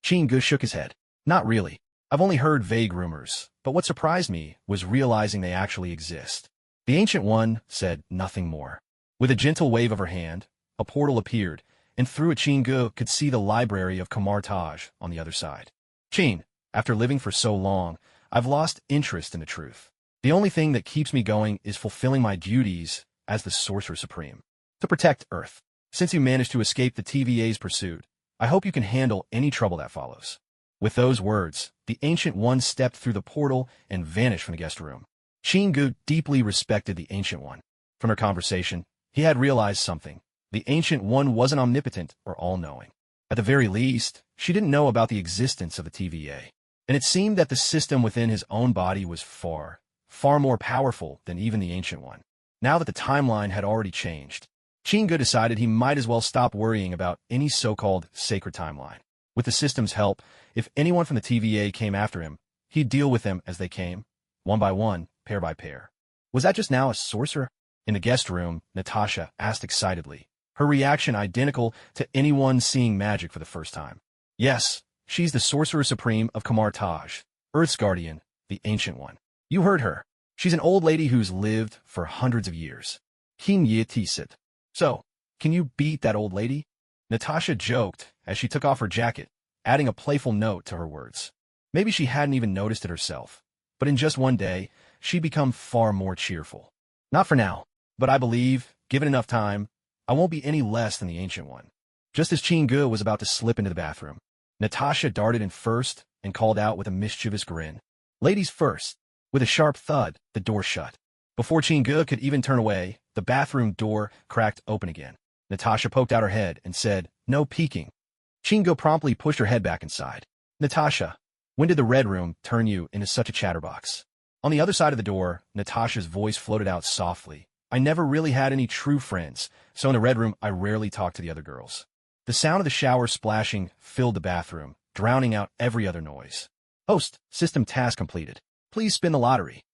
Chingu shook his head. Not really. I've only heard vague rumors, but what surprised me was realizing they actually exist. The Ancient One said nothing more. With a gentle wave of her hand, a portal appeared, and through it Chingu could see the library of Kamar Taj on the other side. Chin, after living for so long, I've lost interest in the truth. The only thing that keeps me going is fulfilling my duties as the Sorcerer Supreme. To protect Earth. Since you managed to escape the TVA's pursuit, I hope you can handle any trouble that follows. With those words, the Ancient One stepped through the portal and vanished from the guest room. Chingu deeply respected the Ancient One. From their conversation, he had realized something. The Ancient One wasn't omnipotent or all-knowing. At the very least, she didn't know about the existence of the TVA. And it seemed that the system within his own body was far more powerful than even the Ancient One. Now that the timeline had already changed, Chingu decided he might as well stop worrying about any so-called sacred timeline. With the system's help, if anyone from the TVA came after him, he'd deal with them as they came, one by one, pair by pair. Was that just now a sorcerer? In the guest room, Natasha asked excitedly, her reaction identical to anyone seeing magic for the first time. Yes, she's the Sorcerer Supreme of Kamar Taj, Earth's guardian, the Ancient One. You heard her. She's an old lady who's lived for hundreds of years. Kim Ye-tisit. So, can you beat that old lady? Natasha joked as she took off her jacket, adding a playful note to her words. Maybe she hadn't even noticed it herself, but in just one day, she'd become far more cheerful. Not for now, but I believe, given enough time, I won't be any less than the Ancient One. Just as Chingu was about to slip into the bathroom, Natasha darted in first and called out with a mischievous grin. Ladies first. With a sharp thud, the door shut. Before Chingu could even turn away, the bathroom door cracked open again. Natasha poked out her head and said, No peeking. Chingu promptly pushed her head back inside. Natasha, when did the Red Room turn you into such a chatterbox? On the other side of the door, Natasha's voice floated out softly. I never really had any true friends, so in the Red Room I rarely talked to the other girls. The sound of the shower splashing filled the bathroom, drowning out every other noise. Host, system task completed. Please spin the lottery.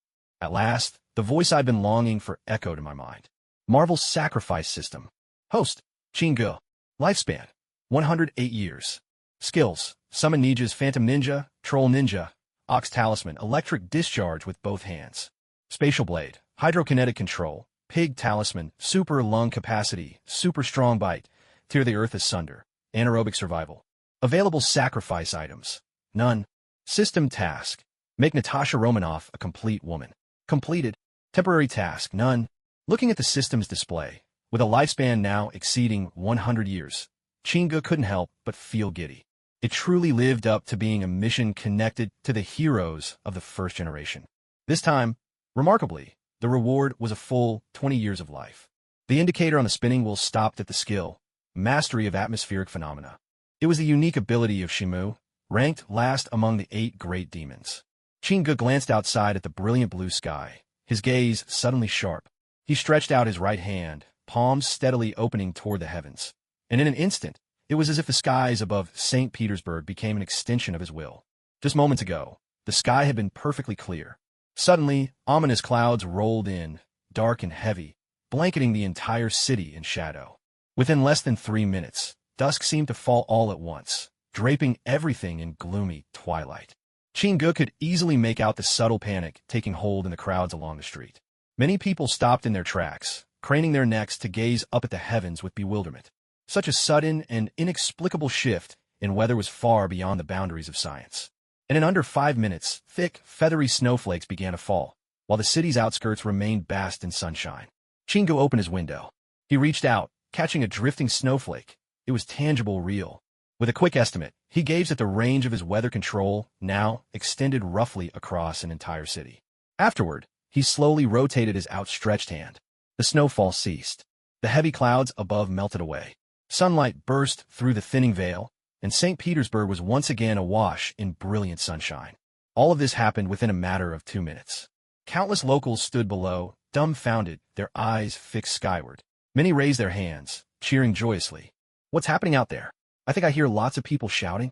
At last, the voice I'd been longing for echoed in my mind. Marvel's sacrifice system. Host, Chingu. Lifespan, 108 years. Skills, Summon Ninja's Phantom Ninja, Troll Ninja, Ox Talisman, Electric Discharge with both hands. Spatial Blade, Hydrokinetic Control, Pig Talisman, Super Lung Capacity, Super Strong Bite, Tear the Earth Asunder, Anaerobic Survival. Available sacrifice items. None. System task. Make Natasha Romanoff a complete woman. Completed. Temporary task. None. Looking at the system's display, with a lifespan now exceeding 100 years, Chinga couldn't help but feel giddy. It truly lived up to being a mission connected to the heroes of the first generation. This time, remarkably, the reward was a full 20 years of life. The indicator on the spinning wheel stopped at the skill, mastery of atmospheric phenomena. It was the unique ability of Shimu, ranked last among the 8 great demons. Chinga glanced outside at the brilliant blue sky, his gaze suddenly sharp. He stretched out his right hand, palms steadily opening toward the heavens. And in an instant, it was as if the skies above St. Petersburg became an extension of his will. Just moments ago, the sky had been perfectly clear. Suddenly, ominous clouds rolled in, dark and heavy, blanketing the entire city in shadow. Within less than 3 minutes, dusk seemed to fall all at once, draping everything in gloomy twilight. Chinga could easily make out the subtle panic taking hold in the crowds along the street. Many people stopped in their tracks, craning their necks to gaze up at the heavens with bewilderment. Such a sudden and inexplicable shift in weather was far beyond the boundaries of science. And in under 5 minutes, thick, feathery snowflakes began to fall, while the city's outskirts remained bathed in sunshine. Chinga opened his window. He reached out, catching a drifting snowflake. It was tangible, real. With a quick estimate, he gauged that the range of his weather control now extended roughly across an entire city. Afterward, he slowly rotated his outstretched hand. The snowfall ceased. The heavy clouds above melted away. Sunlight burst through the thinning veil, and St. Petersburg was once again awash in brilliant sunshine. All of this happened within a matter of 2 minutes. Countless locals stood below, dumbfounded, their eyes fixed skyward. Many raised their hands, cheering joyously. "What's happening out there? I think I hear lots of people shouting."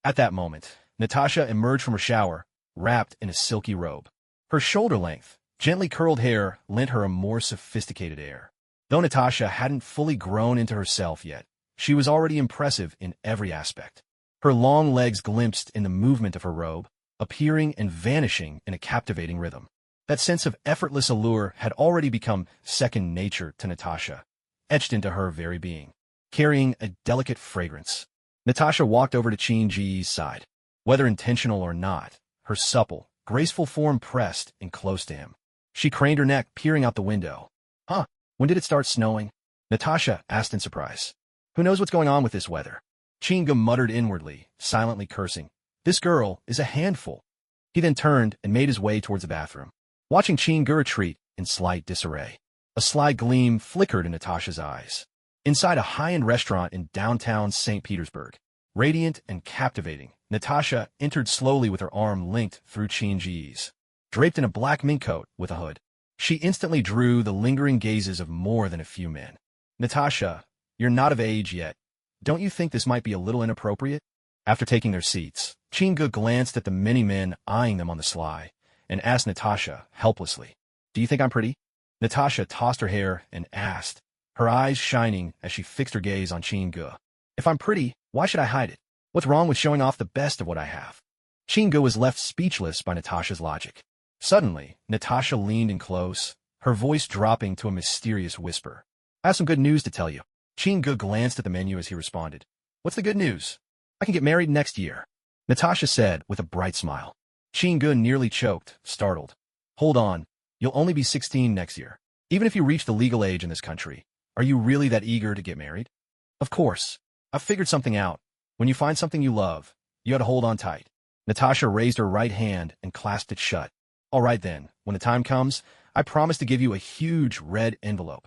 At that moment, Natasha emerged from her shower, wrapped in a silky robe. Her shoulder-length, gently curled hair lent her a more sophisticated air. Though Natasha hadn't fully grown into herself yet, she was already impressive in every aspect. Her long legs glimpsed in the movement of her robe, appearing and vanishing in a captivating rhythm. That sense of effortless allure had already become second nature to Natasha, etched into her very being, carrying a delicate fragrance. Natasha walked over to Qin Ji's side. Whether intentional or not, her supple, graceful form pressed in close to him. She craned her neck, peering out the window. "Huh, when did it start snowing?" Natasha asked in surprise. "Who knows what's going on with this weather?" Chinga muttered inwardly, silently cursing. "This girl is a handful." He then turned and made his way towards the bathroom, watching Chinga retreat in slight disarray. A sly gleam flickered in Natasha's eyes. Inside a high-end restaurant in downtown St. Petersburg, radiant and captivating, Natasha entered slowly with her arm linked through Qin Ji's. Draped in a black mink coat with a hood, she instantly drew the lingering gazes of more than a few men. "Natasha, you're not of age yet. Don't you think this might be a little inappropriate?" After taking their seats, Chinga glanced at the many men eyeing them on the sly, and asked Natasha helplessly, "Do you think I'm pretty?" Natasha tossed her hair and asked, her eyes shining as she fixed her gaze on Chinga. "If I'm pretty, why should I hide it? What's wrong with showing off the best of what I have?" Chinga was left speechless by Natasha's logic. Suddenly, Natasha leaned in close, her voice dropping to a mysterious whisper. "I have some good news to tell you." Chinga glanced at the menu as he responded. "What's the good news?" "I can get married next year," Natasha said with a bright smile. Chinga nearly choked, startled. "Hold on, you'll only be 16 next year. Even if you reach the legal age in this country, are you really that eager to get married?" "Of course. I've figured something out. When you find something you love, you ought to hold on tight." Natasha raised her right hand and clasped it shut. "All right then, when the time comes, I promise to give you a huge red envelope."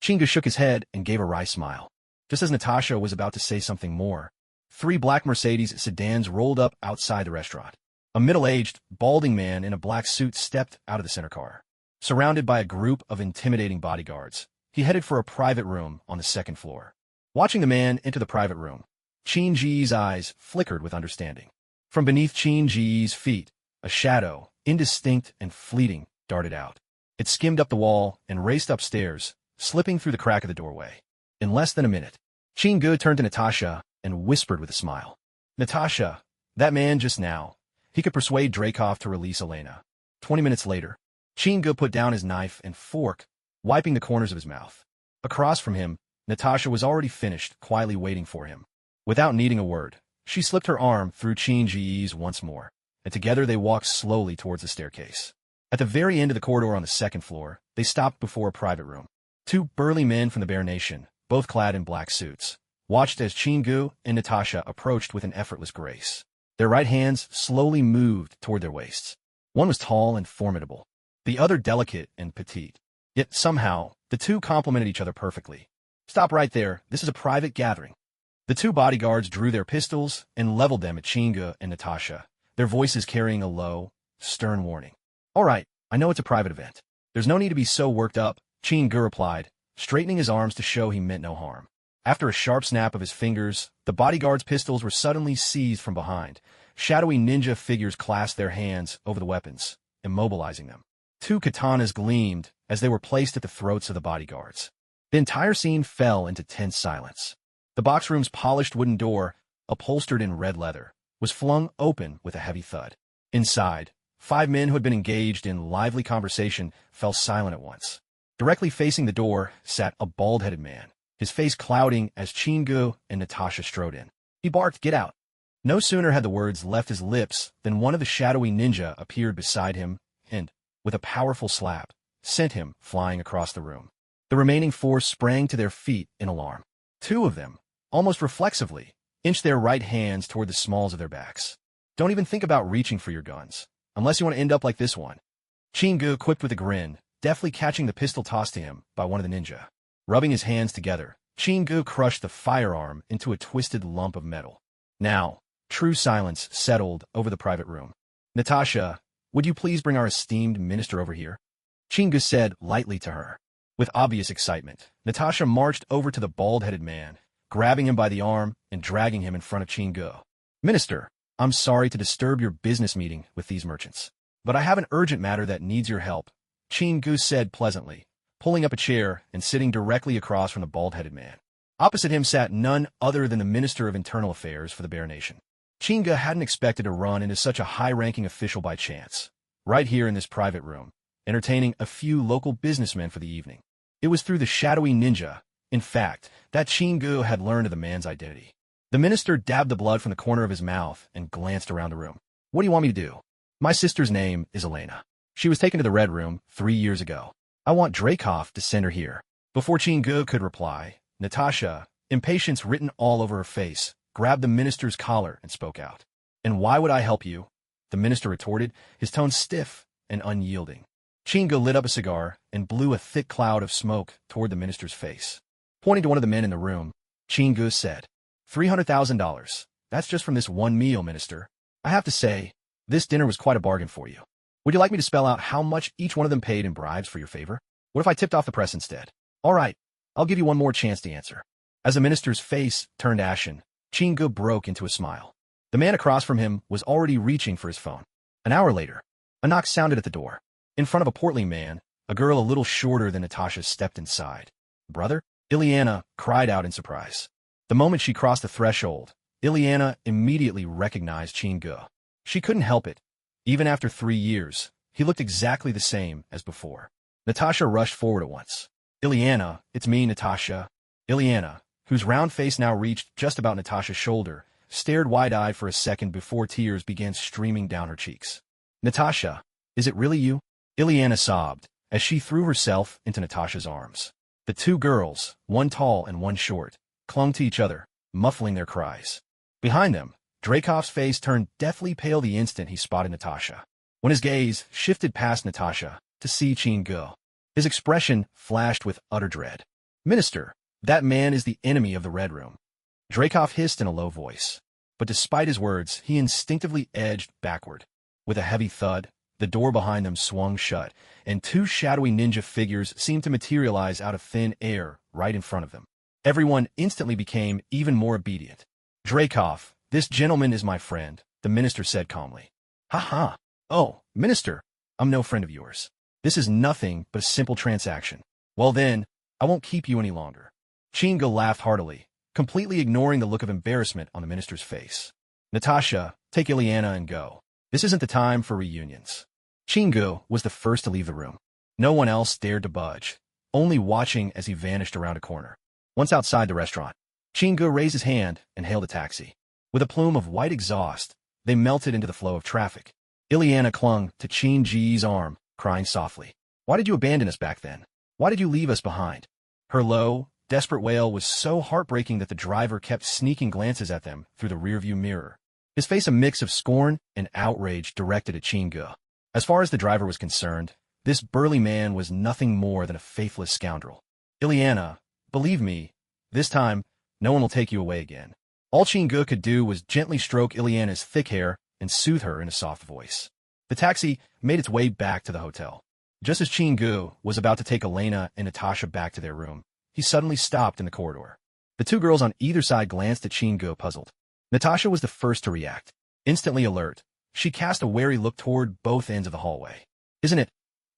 Chinga shook his head and gave a wry smile. Just as Natasha was about to say something more, 3 black Mercedes sedans rolled up outside the restaurant. A middle-aged, balding man in a black suit stepped out of the center car. Surrounded by a group of intimidating bodyguards, he headed for a private room on the 2nd floor. Watching the man enter the private room, Qin Ji's eyes flickered with understanding. From beneath Qin Ji's feet, a shadow, indistinct and fleeting, darted out. It skimmed up the wall and raced upstairs, slipping through the crack of the doorway. In less than a minute, Chinga turned to Natasha and whispered with a smile. "Natasha, that man just now, he could persuade Dreykov to release Elena." 20 minutes later, Chinga put down his knife and fork, wiping the corners of his mouth. Across from him, Natasha was already finished, quietly waiting for him. Without needing a word, She slipped her arm through Qin once more, and together they walked slowly towards the staircase. At the very end of the corridor on the second floor, they stopped before a private room. Two burly men from the Bear Nation, both clad in black suits, watched as Qin and Natasha approached with an effortless grace. Their right hands slowly moved toward their waists. One was tall and formidable, the other delicate and petite. Yet somehow, the two complemented each other perfectly. "Stop right there, this is a private gathering." The two bodyguards drew their pistols and leveled them at Qin and Natasha, their voices carrying a low, stern warning. "All right, I know it's a private event. There's no need to be so worked up," Qin replied, straightening his arms to show he meant no harm. After a sharp snap of his fingers, the bodyguards' pistols were suddenly seized from behind. Shadowy ninja figures clasped their hands over the weapons, immobilizing them. Two katanas gleamed as they were placed at the throats of the bodyguards. The entire scene fell into tense silence. The box room's polished wooden door, upholstered in red leather, was flung open with a heavy thud. Inside, 5 men who had been engaged in lively conversation fell silent at once. Directly facing the door sat a bald-headed man, his face clouding as Qin and Natasha strode in. He barked, "Get out!" No sooner had the words left his lips than one of the shadowy ninja appeared beside him and, with a powerful slap, sent him flying across the room. The remaining 4 sprang to their feet in alarm. 2 of them, almost reflexively, inched their right hands toward the smalls of their backs. "Don't even think about reaching for your guns, unless you want to end up like this one," Qin quipped with a grin, deftly catching the pistol tossed to him by one of the ninja. Rubbing his hands together, Qin crushed the firearm into a twisted lump of metal. Now, true silence settled over the private room. "Natasha, would you please bring our esteemed minister over here?" Qin said lightly to her. With obvious excitement, Natasha marched over to the bald-headed man, grabbing him by the arm and dragging him in front of Qin. "Minister, I'm sorry to disturb your business meeting with these merchants, but I have an urgent matter that needs your help," Qin said pleasantly, pulling up a chair and sitting directly across from the bald-headed man. Opposite him sat none other than the Minister of Internal Affairs for the Bear Nation. Qin hadn't expected to run into such a high-ranking official by chance, right here in this private room, entertaining a few local businessmen for the evening. It was through the shadowy ninja, in fact, that Qin had learned of the man's identity. The minister dabbed the blood from the corner of his mouth and glanced around the room. "What do you want me to do?" "My sister's name is Elena. She was taken to the Red Room 3 years ago. I want Dreykov to send her here." Before Qin could reply, Natasha, impatience written all over her face, grabbed the minister's collar and spoke out. "And why would I help you?" the minister retorted, his tone stiff and unyielding. Qin lit up a cigar and blew a thick cloud of smoke toward the minister's face. Pointing to one of the men in the room, Qin said, $300,000. That's just from this one meal, minister. I have to say, this dinner was quite a bargain for you. Would you like me to spell out how much each one of them paid in bribes for your favor? What if I tipped off the press instead? All right, I'll give you one more chance to answer." As the minister's face turned ashen, Qin broke into a smile. The man across from him was already reaching for his phone. An hour later, a knock sounded at the door. In front of a portly man, a girl a little shorter than Natasha stepped inside. "Brother?" Ileana cried out in surprise. The moment she crossed the threshold, Ileana immediately recognized Qin. She couldn't help it. Even after 3 years, he looked exactly the same as before. Natasha rushed forward at once. "Ileana, it's me, Natasha." Ileana, whose round face now reached just about Natasha's shoulder, stared wide-eyed for a second before tears began streaming down her cheeks. "Natasha, is it really you?" Ileana sobbed as she threw herself into Natasha's arms. The 2 girls, one tall and one short, clung to each other, muffling their cries. Behind them, Dreykov's face turned deathly pale the instant he spotted Natasha. When his gaze shifted past Natasha to see Qin, his expression flashed with utter dread. "Minister, that man is the enemy of the Red Room," Dreykov hissed in a low voice. But despite his words, he instinctively edged backward. With a heavy thud, the door behind them swung shut, and 2 shadowy ninja figures seemed to materialize out of thin air right in front of them. Everyone instantly became even more obedient. "Dreykov, this gentleman is my friend," the minister said calmly. "Ha ha! Oh, minister, I'm no friend of yours. This is nothing but a simple transaction." "Well then, I won't keep you any longer." Qin laughed heartily, completely ignoring the look of embarrassment on the minister's face. "Natasha, take Ileana and go. This isn't the time for reunions." Qin was the first to leave the room. No one else dared to budge, only watching as he vanished around a corner. Once outside the restaurant, Qin raised his hand and hailed a taxi. With a plume of white exhaust, they melted into the flow of traffic. Ileana clung to Qin Ji's arm, crying softly. Why did you abandon us back then? Why did you leave us behind? Her low, desperate wail was so heartbreaking that the driver kept sneaking glances at them through the rearview mirror, his face a mix of scorn and outrage directed at Qin. As far as the driver was concerned, this burly man was nothing more than a faithless scoundrel. Ileana, believe me, this time, no one will take you away again. All Qin could do was gently stroke Ileana's thick hair and soothe her in a soft voice. The taxi made its way back to the hotel. Just as Qin was about to take Elena and Natasha back to their room, he suddenly stopped in the corridor. The two girls on either side glanced at Qin, puzzled. Natasha was the first to react. Instantly alert, she cast a wary look toward both ends of the hallway. Isn't it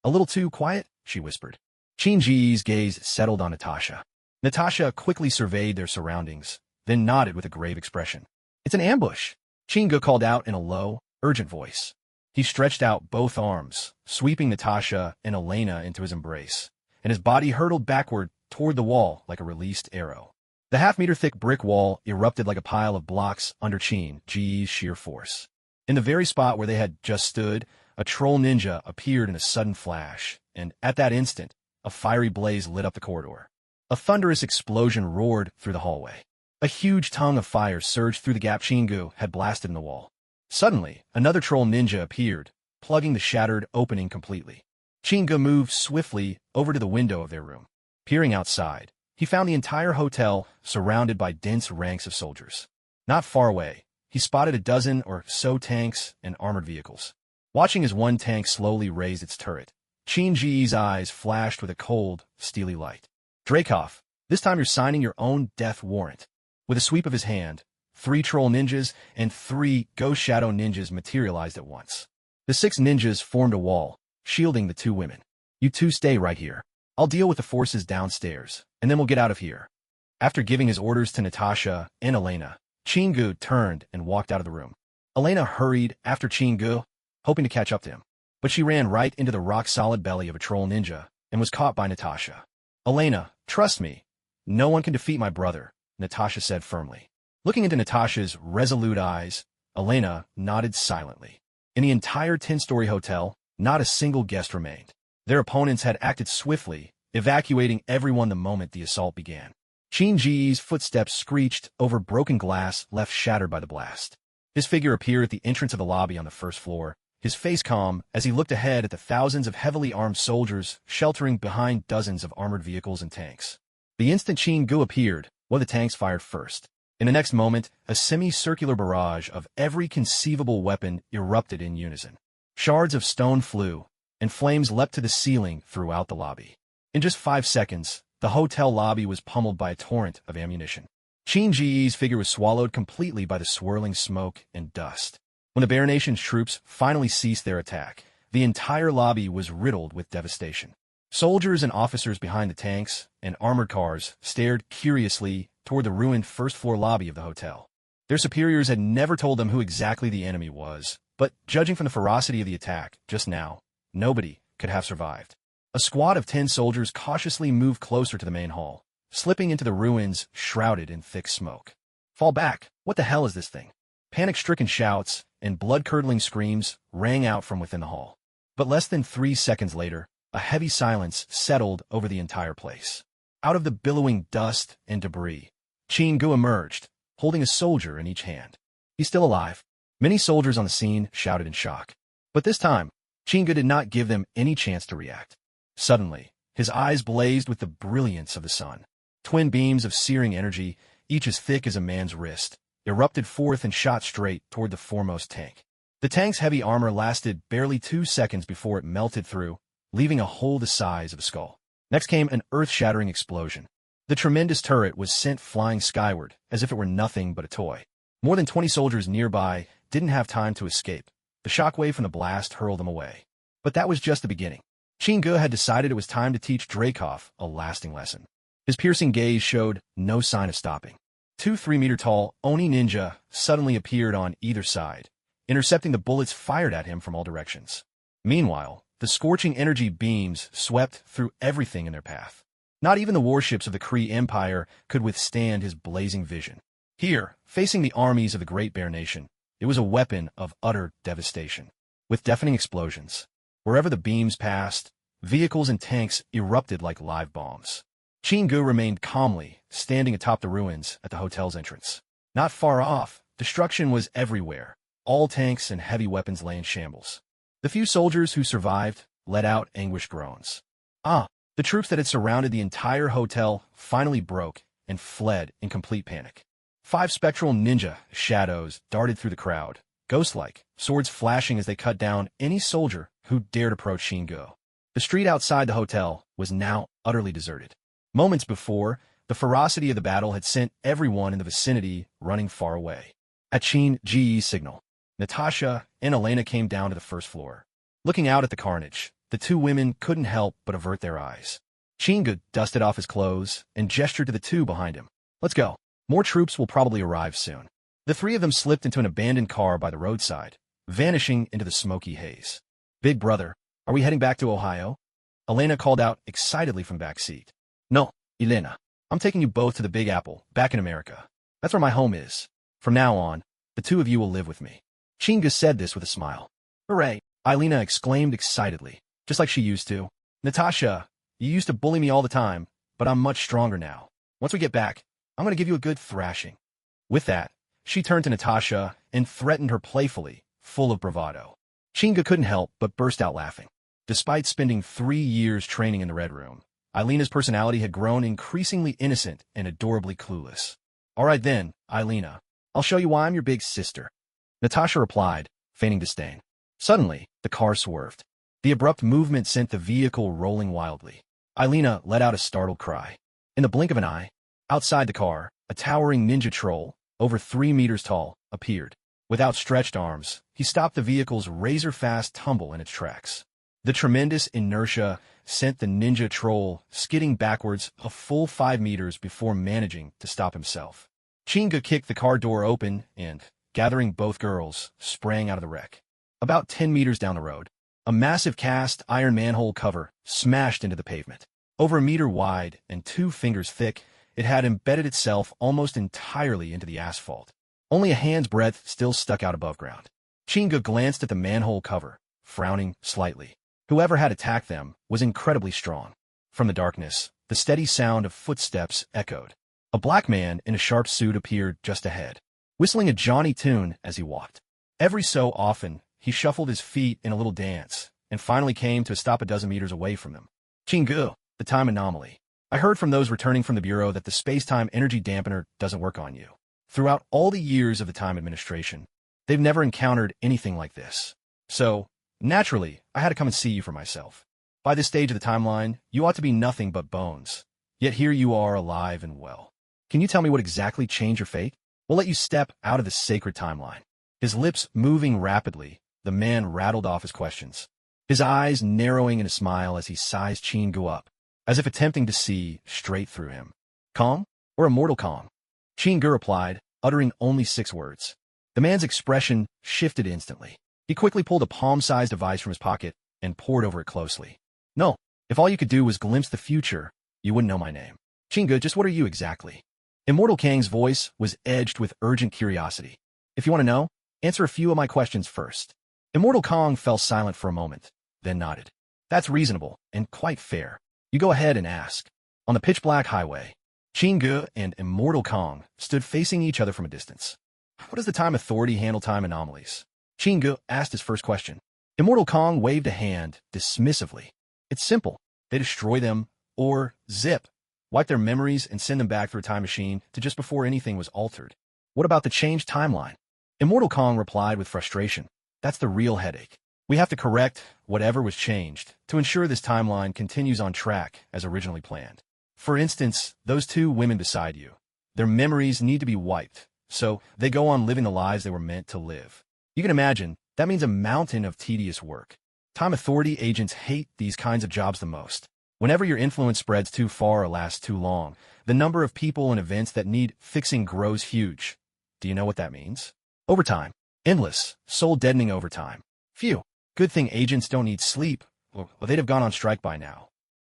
a little too quiet? She whispered. Qin's gaze settled on Natasha. Natasha quickly surveyed their surroundings, then nodded with a grave expression. It's an ambush, Qin called out in a low, urgent voice. He stretched out both arms, sweeping Natasha and Elena into his embrace, and his body hurtled backward toward the wall like a released arrow. The half-meter-thick brick wall erupted like a pile of blocks under Qin's sheer force. In the very spot where they had just stood, a troll ninja appeared in a sudden flash, and at that instant, a fiery blaze lit up the corridor. A thunderous explosion roared through the hallway. A huge tongue of fire surged through the gap Qin had blasted in the wall. Suddenly, another troll ninja appeared, plugging the shattered opening completely. Qin moved swiftly over to the window of their room. Peering outside, he found the entire hotel surrounded by dense ranks of soldiers. Not far away, he spotted a dozen or so tanks and armored vehicles. Watching as one tank slowly raised its turret, Qin's eyes flashed with a cold, steely light. Dreykov, this time you're signing your own death warrant. With a sweep of his hand, 3 troll ninjas and 3 ghost shadow ninjas materialized at once. The 6 ninjas formed a wall, shielding the 2 women. You two stay right here. I'll deal with the forces downstairs, and then we'll get out of here. After giving his orders to Natasha and Elena, Qin turned and walked out of the room. Elena hurried after Qin, hoping to catch up to him, but she ran right into the rock-solid belly of a troll ninja and was caught by Natasha. Elena, trust me. No one can defeat my brother, Natasha said firmly. Looking into Natasha's resolute eyes, Elena nodded silently. In the entire 10-story hotel, not a single guest remained. Their opponents had acted swiftly, evacuating everyone the moment the assault began. Qin's footsteps screeched over broken glass left shattered by the blast. His figure appeared at the entrance of the lobby on the first floor, his face calm as he looked ahead at the thousands of heavily armed soldiers sheltering behind dozens of armored vehicles and tanks. The instant Qin appeared, one of the tanks fired first. In the next moment, a semicircular barrage of every conceivable weapon erupted in unison. Shards of stone flew, and flames leapt to the ceiling throughout the lobby. In just 5 seconds, the hotel lobby was pummeled by a torrent of ammunition. Qin's figure was swallowed completely by the swirling smoke and dust. When the Bear Nation's troops finally ceased their attack, the entire lobby was riddled with devastation. Soldiers and officers behind the tanks and armored cars stared curiously toward the ruined first-floor lobby of the hotel. Their superiors had never told them who exactly the enemy was, but judging from the ferocity of the attack just now, nobody could have survived. A squad of 10 soldiers cautiously moved closer to the main hall, slipping into the ruins shrouded in thick smoke. Fall back! What the hell is this thing? Panic-stricken shouts and blood-curdling screams rang out from within the hall. But less than 3 seconds later, a heavy silence settled over the entire place. Out of the billowing dust and debris, Qin emerged, holding a soldier in each hand. He's still alive. Many soldiers on the scene shouted in shock. But this time, Qin did not give them any chance to react. Suddenly, his eyes blazed with the brilliance of the sun. Twin beams of searing energy, each as thick as a man's wrist, erupted forth and shot straight toward the foremost tank. The tank's heavy armor lasted barely 2 seconds before it melted through, leaving a hole the size of a skull. Next came an earth-shattering explosion. The tremendous turret was sent flying skyward, as if it were nothing but a toy. More than 20 soldiers nearby didn't have time to escape. The shockwave from the blast hurled them away. But that was just the beginning. Qin had decided it was time to teach Dreykov a lasting lesson. His piercing gaze showed no sign of stopping. 2 3-meter-tall Oni ninja suddenly appeared on either side, intercepting the bullets fired at him from all directions. Meanwhile, the scorching energy beams swept through everything in their path. Not even the warships of the Kree Empire could withstand his blazing vision. Here, facing the armies of the Great Bear Nation, it was a weapon of utter devastation. With deafening explosions, wherever the beams passed, vehicles and tanks erupted like live bombs. Chingu remained calmly, standing atop the ruins at the hotel's entrance. Not far off, destruction was everywhere. All tanks and heavy weapons lay in shambles. The few soldiers who survived let out anguished groans. The troops that had surrounded the entire hotel finally broke and fled in complete panic. 5 spectral ninja shadows darted through the crowd, ghost-like, swords flashing as they cut down any soldier who dared approach Chingu. The street outside the hotel was now utterly deserted. Moments before, the ferocity of the battle had sent everyone in the vicinity running far away. At Chin Ji's signal, Natasha and Elena came down to the first floor. Looking out at the carnage, the 2 women couldn't help but avert their eyes. Chingu dusted off his clothes and gestured to the 2 behind him. Let's go. More troops will probably arrive soon. The 3 of them slipped into an abandoned car by the roadside, vanishing into the smoky haze. Big brother, are we heading back to Ohio? Elena called out excitedly from back seat. No, Elena. I'm taking you both to the Big Apple, back in America. That's where my home is. From now on, the 2 of you will live with me. Chingu said this with a smile. Hooray! Elena exclaimed excitedly, just like she used to. Natasha, you used to bully me all the time, but I'm much stronger now. Once we get back, I'm going to give you a good thrashing. With that, she turned to Natasha and threatened her playfully, full of bravado. Chingu couldn't help but burst out laughing. Despite spending 3 years training in the Red Room, Elena's personality had grown increasingly innocent and adorably clueless. All right then, Elena, I'll show you why I'm your big sister. Natasha replied, feigning disdain. Suddenly, the car swerved. The abrupt movement sent the vehicle rolling wildly. Elena let out a startled cry. In the blink of an eye, outside the car, a towering ninja troll, over 3 meters tall, appeared. With outstretched arms, he stopped the vehicle's razor-fast tumble in its tracks. The tremendous inertia sent the ninja troll skidding backwards a full 5 meters before managing to stop himself. Chingu kicked the car door open and, gathering both girls, sprang out of the wreck. About 10 meters down the road, a massive cast iron manhole cover smashed into the pavement. Over a meter wide and 2 fingers thick, it had embedded itself almost entirely into the asphalt. Only a hand's breadth still stuck out above ground. Chingu glanced at the manhole cover, frowning slightly. Whoever had attacked them was incredibly strong. From the darkness, the steady sound of footsteps echoed. A black man in a sharp suit appeared just ahead, whistling a Johnny tune as he walked. Every so often, he shuffled his feet in a little dance, and finally came to a stop a dozen meters away from them. Chingu, the time anomaly. I heard from those returning from the Bureau that the space-time energy dampener doesn't work on you. Throughout all the years of the Time Administration, they've never encountered anything like this. So, naturally, I had to come and see you for myself. By this stage of the timeline, you ought to be nothing but bones. Yet here you are alive and well. Can you tell me what exactly changed your fate? We'll let you step out of the sacred timeline. His lips moving rapidly, the man rattled off his questions. His eyes narrowing in a smile as he sized Chingu up, as if attempting to see straight through him. Kong? Or Immortal Kong? Chingu replied, uttering only 6 words. The man's expression shifted instantly. He quickly pulled a palm-sized device from his pocket and pored over it closely. No, if all you could do was glimpse the future, you wouldn't know my name. Chingu, just what are you exactly? Immortal Kang's voice was edged with urgent curiosity. If you want to know, answer a few of my questions first. Immortal Kong fell silent for a moment, then nodded. That's reasonable and quite fair. You go ahead and ask. On the pitch-black highway, Chingu and Immortal Kong stood facing each other from a distance. How does the Time Authority handle time anomalies? Chingu asked his first question. Immortal Kong waved a hand dismissively. It's simple. They destroy them, or zip, wipe their memories and send them back through a time machine to just before anything was altered. What about the changed timeline? Immortal Kong replied with frustration. That's the real headache. We have to correct whatever was changed to ensure this timeline continues on track as originally planned. For instance, those 2 women beside you. Their memories need to be wiped, so they go on living the lives they were meant to live. You can imagine, that means a mountain of tedious work. Time Authority agents hate these kinds of jobs the most. Whenever your influence spreads too far or lasts too long, the number of people and events that need fixing grows huge. Do you know what that means? Overtime. Endless, soul-deadening overtime. Phew. Good thing agents don't need sleep, or they'd have gone on strike by now.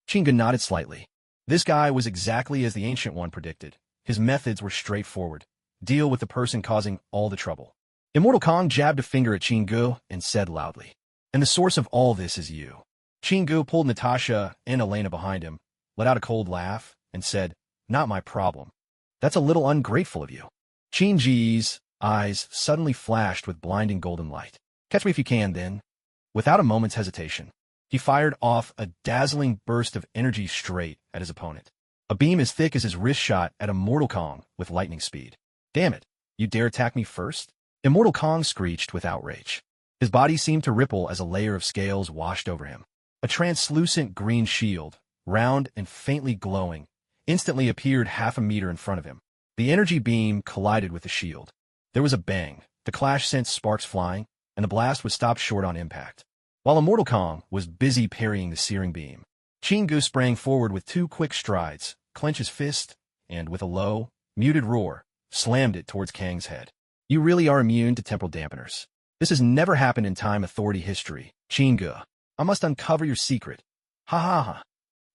Chingu nodded slightly. This guy was exactly as the Ancient One predicted. His methods were straightforward. deal with the person causing all the trouble. Immortal Kong jabbed a finger at Chingu and said loudly, "And the source of all this is you." Chingu pulled Natasha and Elena behind him, let out a cold laugh, and said, "Not my problem. That's a little ungrateful of you." Chingu's eyes suddenly flashed with blinding golden light. "Catch me if you can, then." Without a moment's hesitation, he fired off a dazzling burst of energy straight at his opponent. A beam as thick as his wrist shot at Immortal Kong with lightning speed. "Damn it, you dare attack me first?" Immortal Kong screeched with outrage. His body seemed to ripple as a layer of scales washed over him. A translucent green shield, round and faintly glowing, instantly appeared half a meter in front of him. The energy beam collided with the shield. There was a bang, the clash sent sparks flying, and the blast was stopped short on impact. While Immortal Kong was busy parrying the searing beam, Chingu sprang forward with 2 quick strides, clenched his fist, and with a low, muted roar, slammed it towards Kang's head. "You really are immune to temporal dampeners. This has never happened in Time Authority history, Chingu. I must uncover your secret. Ha ha ha."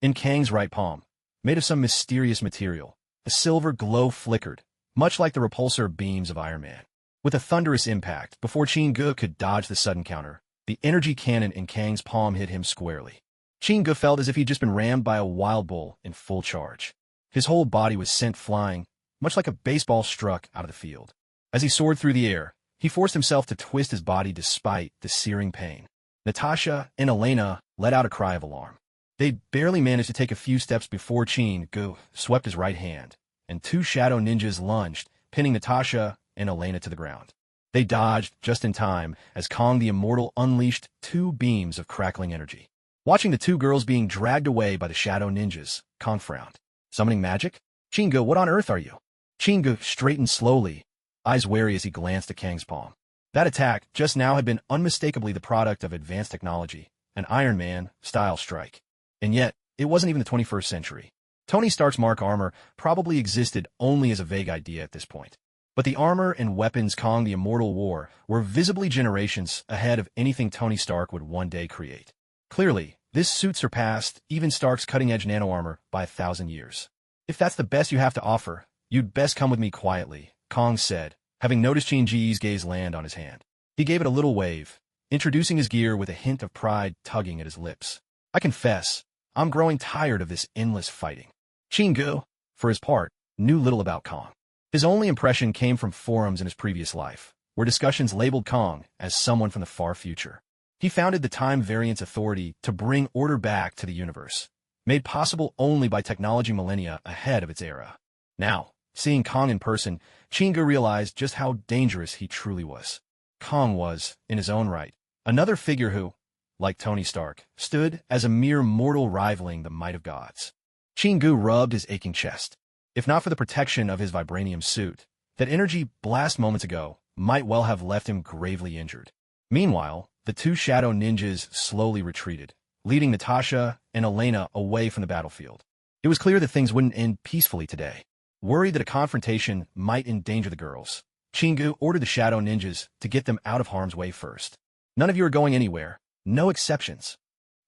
In Kang's right palm, made of some mysterious material, a silver glow flickered, much like the repulsor beams of Iron Man. With a thunderous impact, before Chingu could dodge the sudden counter, the energy cannon in Kang's palm hit him squarely. Chingu felt as if he'd just been rammed by a wild bull in full charge. His whole body was sent flying, much like a baseball struck out of the field. As he soared through the air, he forced himself to twist his body despite the searing pain. Natasha and Elena let out a cry of alarm. They barely managed to take a few steps before Chingu swept his right hand, and 2 shadow ninjas lunged, pinning Natasha and Elena to the ground. They dodged just in time as Kong the Immortal unleashed 2 beams of crackling energy. Watching the 2 girls being dragged away by the shadow ninjas, Kong frowned. "Summoning magic? Chingu, what on earth are you?" Chingu straightened slowly, eyes wary as he glanced at Kang's palm. That attack just now had been unmistakably the product of advanced technology, an Iron Man-style strike. And yet, it wasn't even the 21st century. Tony Stark's Mark armor probably existed only as a vague idea at this point. But the armor and weapons Kong the Immortal wore were visibly generations ahead of anything Tony Stark would one day create. Clearly, this suit surpassed even Stark's cutting-edge nano-armor by 1,000 years. "If that's the best you have to offer, you'd best come with me quietly," Kong said, having noticed Chingu's gaze land on his hand. He gave it a little wave, introducing his gear with a hint of pride tugging at his lips. "I confess, I'm growing tired of this endless fighting." Chingu, for his part, knew little about Kong. His only impression came from forums in his previous life, where discussions labeled Kong as someone from the far future. He founded the Time Variance Authority to bring order back to the universe, made possible only by technology millennia ahead of its era. Now, seeing Kong in person, Chingu realized just how dangerous he truly was. Kong was, in his own right, another figure who, like Tony Stark, stood as a mere mortal rivaling the might of gods. Chingu rubbed his aching chest. If not for the protection of his vibranium suit, that energy blast moments ago might well have left him gravely injured. Meanwhile, the 2 shadow ninjas slowly retreated, leading Natasha and Elena away from the battlefield. It was clear that things wouldn't end peacefully today. Worried that a confrontation might endanger the girls, Chingu ordered the shadow ninjas to get them out of harm's way first. "None of you are going anywhere. No exceptions."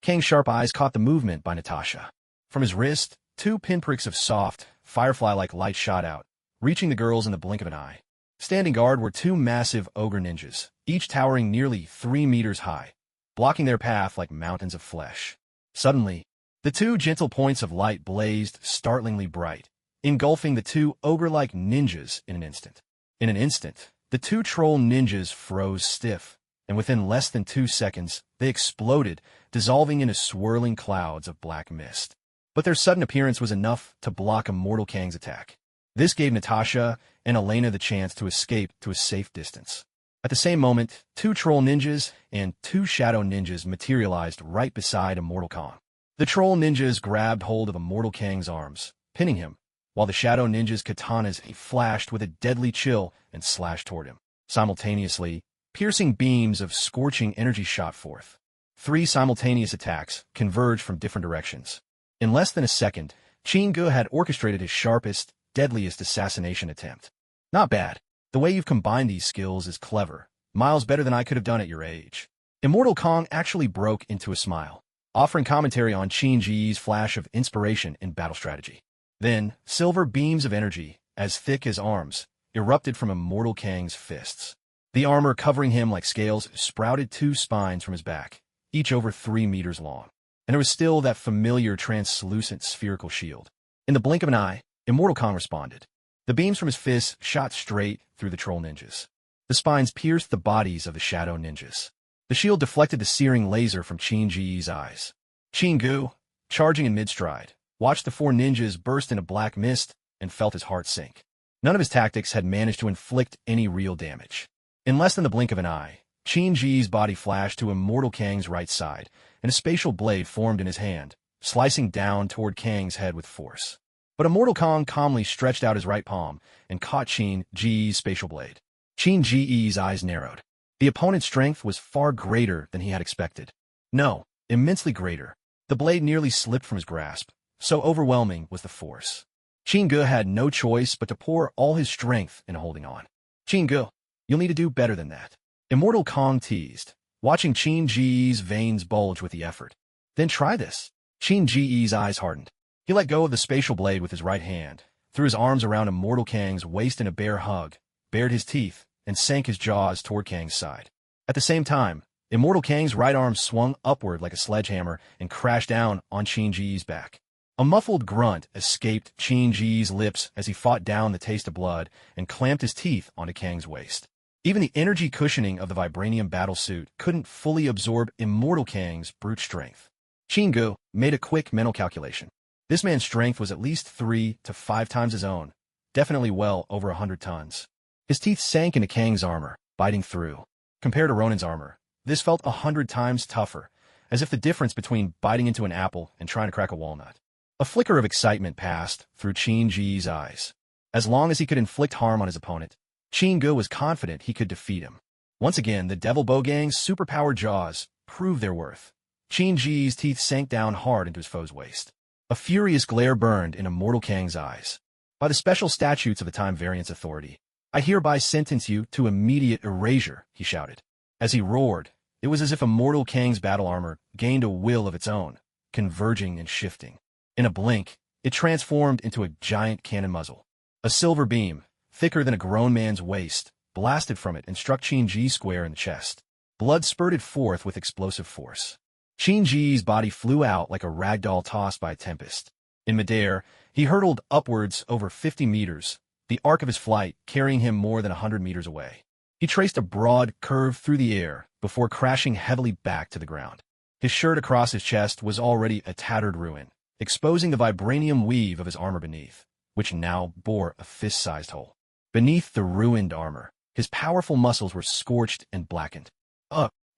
Kang's sharp eyes caught the movement by Natasha. From his wrist, 2 pinpricks of soft, firefly-like light shot out, reaching the girls in the blink of an eye. Standing guard were 2 massive ogre ninjas, each towering nearly 3 meters high, blocking their path like mountains of flesh. Suddenly, the 2 gentle points of light blazed startlingly bright, engulfing the 2 ogre-like ninjas in an instant. In an instant, the 2 troll ninjas froze stiff, and within less than 2 seconds, they exploded, dissolving into swirling clouds of black mist. But their sudden appearance was enough to block Immortal Kang's attack. This gave Natasha and Elena the chance to escape to a safe distance. At the same moment, 2 troll ninjas and 2 shadow ninjas materialized right beside Immortal Kong. The troll ninjas grabbed hold of Immortal Kang's arms, pinning him, while the shadow ninjas' katanas flashed with a deadly chill and slashed toward him. Simultaneously, piercing beams of scorching energy shot forth. 3 simultaneous attacks converged from different directions. In less than a second, Chingu had orchestrated his sharpest, deadliest assassination attempt. "Not bad. The way you've combined these skills is clever. Miles better than I could have done at your age." Immortal Kong actually broke into a smile, offering commentary on Chingu's flash of inspiration in battle strategy. Then, silver beams of energy, as thick as arms, erupted from Immortal Kang's fists. The armor covering him like scales sprouted 2 spines from his back, each over 3 meters long. And there was still that familiar translucent spherical shield. In the blink of an eye, Immortal Kang responded. The beams from his fists shot straight through the troll ninjas. The spines pierced the bodies of the shadow ninjas. The shield deflected the searing laser from Qin Ji's eyes. Qin Gu, charging in mid-stride, watched the 4 ninjas burst into black mist and felt his heart sink. None of his tactics had managed to inflict any real damage. In less than the blink of an eye, Qin Ji's body flashed to Immortal Kang's right side, and a spatial blade formed in his hand, slicing down toward Kang's head with force. But Immortal Kang calmly stretched out his right palm and caught Qin Ji's spatial blade. Qin Ji's eyes narrowed. The opponent's strength was far greater than he had expected. No, immensely greater. The blade nearly slipped from his grasp, so overwhelming was the force. Qin Gu had no choice but to pour all his strength into holding on. Qin Gu, you'll need to do better than that. Immortal Kang teased, watching Qin Ji's veins bulge with the effort. Then try this. Qin Ji's eyes hardened. He let go of the spatial blade with his right hand, threw his arms around Immortal Kang's waist in a bear hug, bared his teeth, and sank his jaws toward Kang's side. At the same time, Immortal Kang's right arm swung upward like a sledgehammer and crashed down on Qin Ji's back. A muffled grunt escaped Qin Ji's lips as he fought down the taste of blood and clamped his teeth onto Kang's waist. Even the energy cushioning of the vibranium battlesuit couldn't fully absorb Immortal Kang's brute strength. Qin Gu made a quick mental calculation. This man's strength was at least 3 to 5 times his own, definitely well over 100 tons. His teeth sank into Kang's armor, biting through. Compared to Ronin's armor, this felt 100 times tougher, as if the difference between biting into an apple and trying to crack a walnut. A flicker of excitement passed through Qin Ji's eyes. As long as he could inflict harm on his opponent, Qin Gu was confident he could defeat him. Once again, the Devil Bow Gang's superpowered jaws proved their worth. Qin Ji's teeth sank down hard into his foe's waist. A furious glare burned in Immortal Kang's eyes. By the special statutes of the Time Variance Authority, I hereby sentence you to immediate erasure, he shouted. As he roared, it was as if Immortal Kang's battle armor gained a will of its own, converging and shifting. In a blink, it transformed into a giant cannon muzzle. A silver beam, thicker than a grown man's waist, blasted from it and struck Qin Ji square in the chest. Blood spurted forth with explosive force. Qin Ji's body flew out like a ragdoll tossed by a tempest. In midair, he hurtled upwards over 50 meters, the arc of his flight carrying him more than 100 meters away. He traced a broad curve through the air before crashing heavily back to the ground. His shirt across his chest was already a tattered ruin, exposing the vibranium weave of his armor beneath, which now bore a fist-sized hole. Beneath the ruined armor, his powerful muscles were scorched and blackened.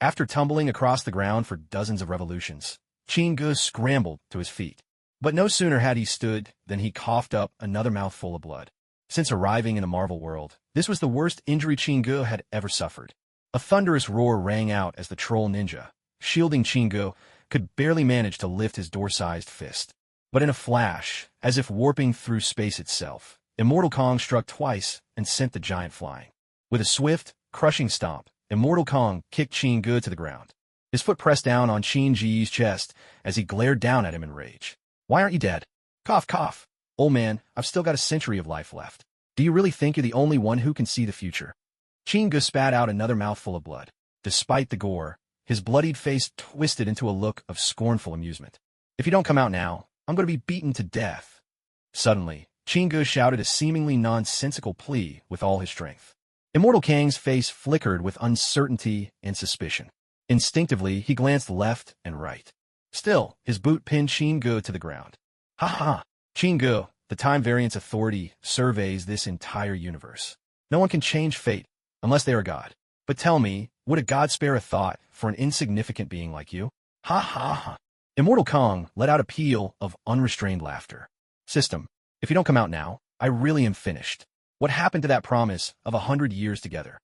After tumbling across the ground for dozens of revolutions, Qin Gu scrambled to his feet. But no sooner had he stood than he coughed up another mouthful of blood. Since arriving in the Marvel world, this was the worst injury Qin Gu had ever suffered. A thunderous roar rang out as the troll ninja, shielding Qin Gu, could barely manage to lift his door-sized fist. But in a flash, as if warping through space itself, Immortal Kang struck twice and sent the giant flying. With a swift, crushing stomp, Immortal Kang kicked Qin Gu to the ground. His foot pressed down on Qin Ji's chest as he glared down at him in rage. Why aren't you dead? Cough, cough. Old man, I've still got a century of life left. Do you really think you're the only one who can see the future? Qin Gu spat out another mouthful of blood. Despite the gore, his bloodied face twisted into a look of scornful amusement. If you don't come out now, I'm going to be beaten to death. Suddenly, Qin Gu shouted a seemingly nonsensical plea with all his strength. Immortal Kang's face flickered with uncertainty and suspicion. Instinctively, he glanced left and right. Still, his boot pinned Qin Gu to the ground. Ha ha! Qin Gu, the Time Variance Authority, surveys this entire universe. No one can change fate, unless they are God. But tell me, would a god spare a thought for an insignificant being like you? Ha ha ha! Immortal Kang let out a peal of unrestrained laughter. System, if you don't come out now, I really am finished. What happened to that promise of 100 years together?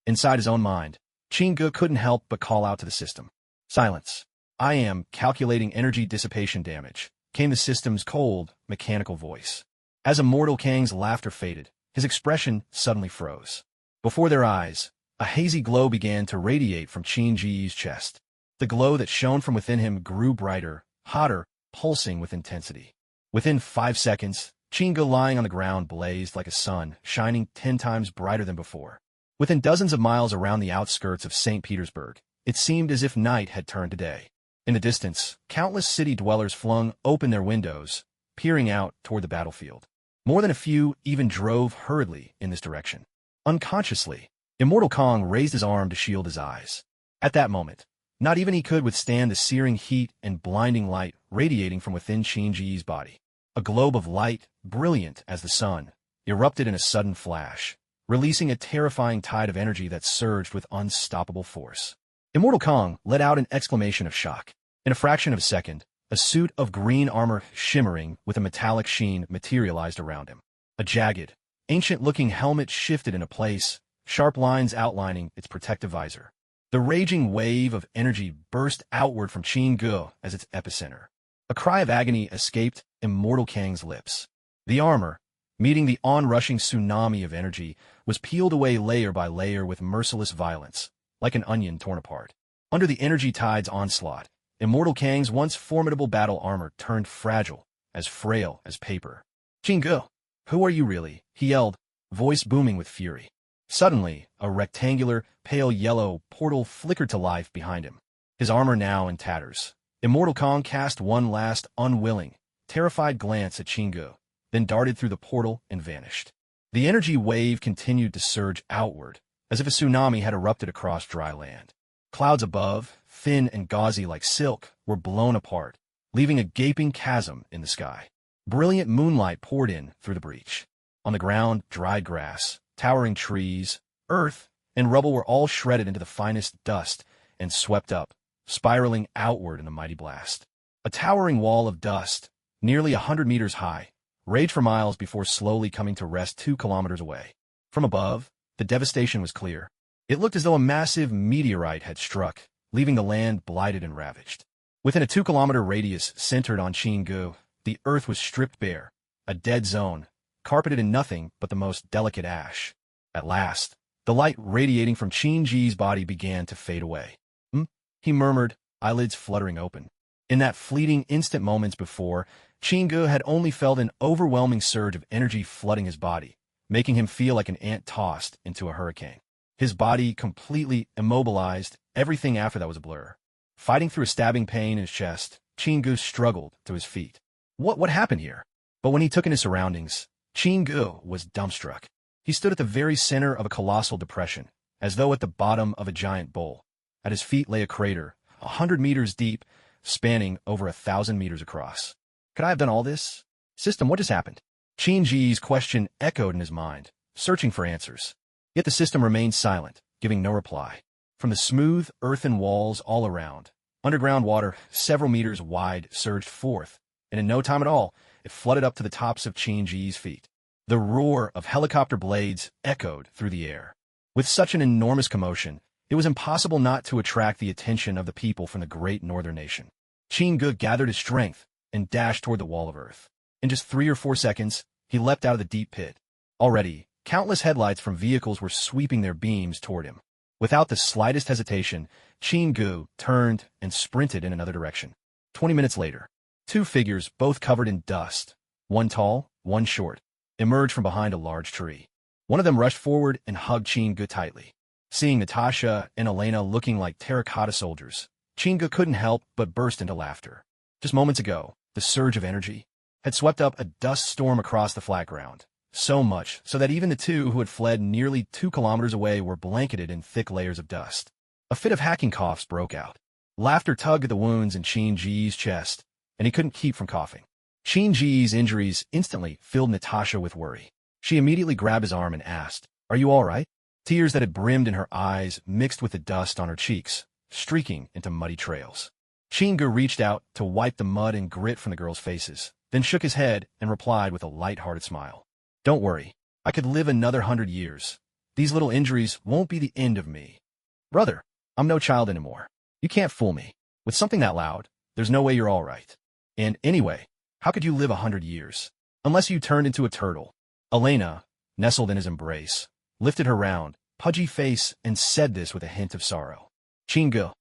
Inside his own mind, Qin Gu couldn't help but call out to the system. Silence. I am calculating energy dissipation damage, came the system's cold, mechanical voice. As Immortal Kang's laughter faded, his expression suddenly froze. Before their eyes, a hazy glow began to radiate from Qin Ji's chest. The glow that shone from within him grew brighter, hotter, pulsing with intensity. Within 5 seconds, Chinga lying on the ground blazed like a sun, shining 10 times brighter than before. Within dozens of miles around the outskirts of St. Petersburg, it seemed as if night had turned to day. In the distance, countless city dwellers flung open their windows, peering out toward the battlefield. More than a few even drove hurriedly in this direction. Unconsciously, Immortal Kong raised his arm to shield his eyes. At that moment, not even he could withstand the searing heat and blinding light radiating from within Qin-Ji's body. A globe of light, brilliant as the sun, erupted in a sudden flash, releasing a terrifying tide of energy that surged with unstoppable force. Immortal Kong let out an exclamation of shock. In a fraction of a second, a suit of green armor shimmering with a metallic sheen materialized around him. A jagged, ancient-looking helmet shifted into place, sharp lines outlining its protective visor. The raging wave of energy burst outward from Qin-Gu as its epicenter. A cry of agony escaped Immortal Kang's lips. The armor, meeting the onrushing tsunami of energy, was peeled away layer by layer with merciless violence, like an onion torn apart. Under the energy tide's onslaught, Immortal Kang's once formidable battle armor turned fragile, as frail as paper. Qin-Gu, who are you really? He yelled, voice booming with fury. Suddenly, a rectangular, pale yellow portal flickered to life behind him. His armor now in tatters, Immortal Kong cast one last unwilling, terrified glance at Qin-Gu, then darted through the portal and vanished. The energy wave continued to surge outward, as if a tsunami had erupted across dry land. Clouds above, thin and gauzy like silk, were blown apart, leaving a gaping chasm in the sky. Brilliant moonlight poured in through the breach. On the ground, dried grass, towering trees, earth, and rubble were all shredded into the finest dust and swept up, spiraling outward in the mighty blast. A towering wall of dust, nearly 100 meters high, raged for miles before slowly coming to rest 2 kilometers away. From above, the devastation was clear. It looked as though a massive meteorite had struck, leaving the land blighted and ravaged. Within a 2-kilometer radius centered on Qin-Gu, the earth was stripped bare, a dead zone, carpeted in nothing but the most delicate ash. At last, the light radiating from Qin-Ji's body began to fade away. He murmured, eyelids fluttering open. In that fleeting instant moments before, Qin-Gu had only felt an overwhelming surge of energy flooding his body, making him feel like an ant tossed into a hurricane. His body completely immobilized, everything after that was a blur. Fighting through a stabbing pain in his chest, Qin-Gu struggled to his feet. What happened here? But when he took in his surroundings, Qin-Gu was dumbstruck. He stood at the very center of a colossal depression, as though at the bottom of a giant bowl. At his feet lay a crater, 100 meters deep, spanning over 1,000 meters across. Could I have done all this? System, what just happened? Qin-Ji's question echoed in his mind, searching for answers. Yet the system remained silent, giving no reply. From the smooth, earthen walls all around, underground water, several meters wide, surged forth, and in no time at all, it flooded up to the tops of Qin-Ji's feet. The roar of helicopter blades echoed through the air. With such an enormous commotion, it was impossible not to attract the attention of the people from the great northern nation. Qin-Gu gathered his strength and dashed toward the wall of earth. In just 3 or 4 seconds, he leapt out of the deep pit. Already, countless headlights from vehicles were sweeping their beams toward him. Without the slightest hesitation, Qin-Gu turned and sprinted in another direction. 20 minutes later, 2 figures, both covered in dust, one tall, one short, emerged from behind a large tree. One of them rushed forward and hugged Qin-Gu tightly. Seeing Natasha and Elena looking like terracotta soldiers, Qin-Gu couldn't help but burst into laughter. Just moments ago, the surge of energy had swept up a dust storm across the flat ground, so much so that even the two who had fled nearly 2 kilometers away were blanketed in thick layers of dust. A fit of hacking coughs broke out. Laughter tugged at the wounds in Qin-Ji's chest, and he couldn't keep from coughing. Qin-Ji's injuries instantly filled Natasha with worry. She immediately grabbed his arm and asked, "Are you all right?" Tears that had brimmed in her eyes mixed with the dust on her cheeks, streaking into muddy trails. Qin-Gu reached out to wipe the mud and grit from the girls' faces, then shook his head and replied with a light-hearted smile. "Don't worry. I could live another 100 years. These little injuries won't be the end of me. Brother, I'm no child anymore. You can't fool me. With something that loud, there's no way you're all right. And anyway, how could you live 100 years? Unless you turned into a turtle." Elena, nestled in his embrace, lifted her round, pudgy face and said this with a hint of sorrow. "Qin-Gu,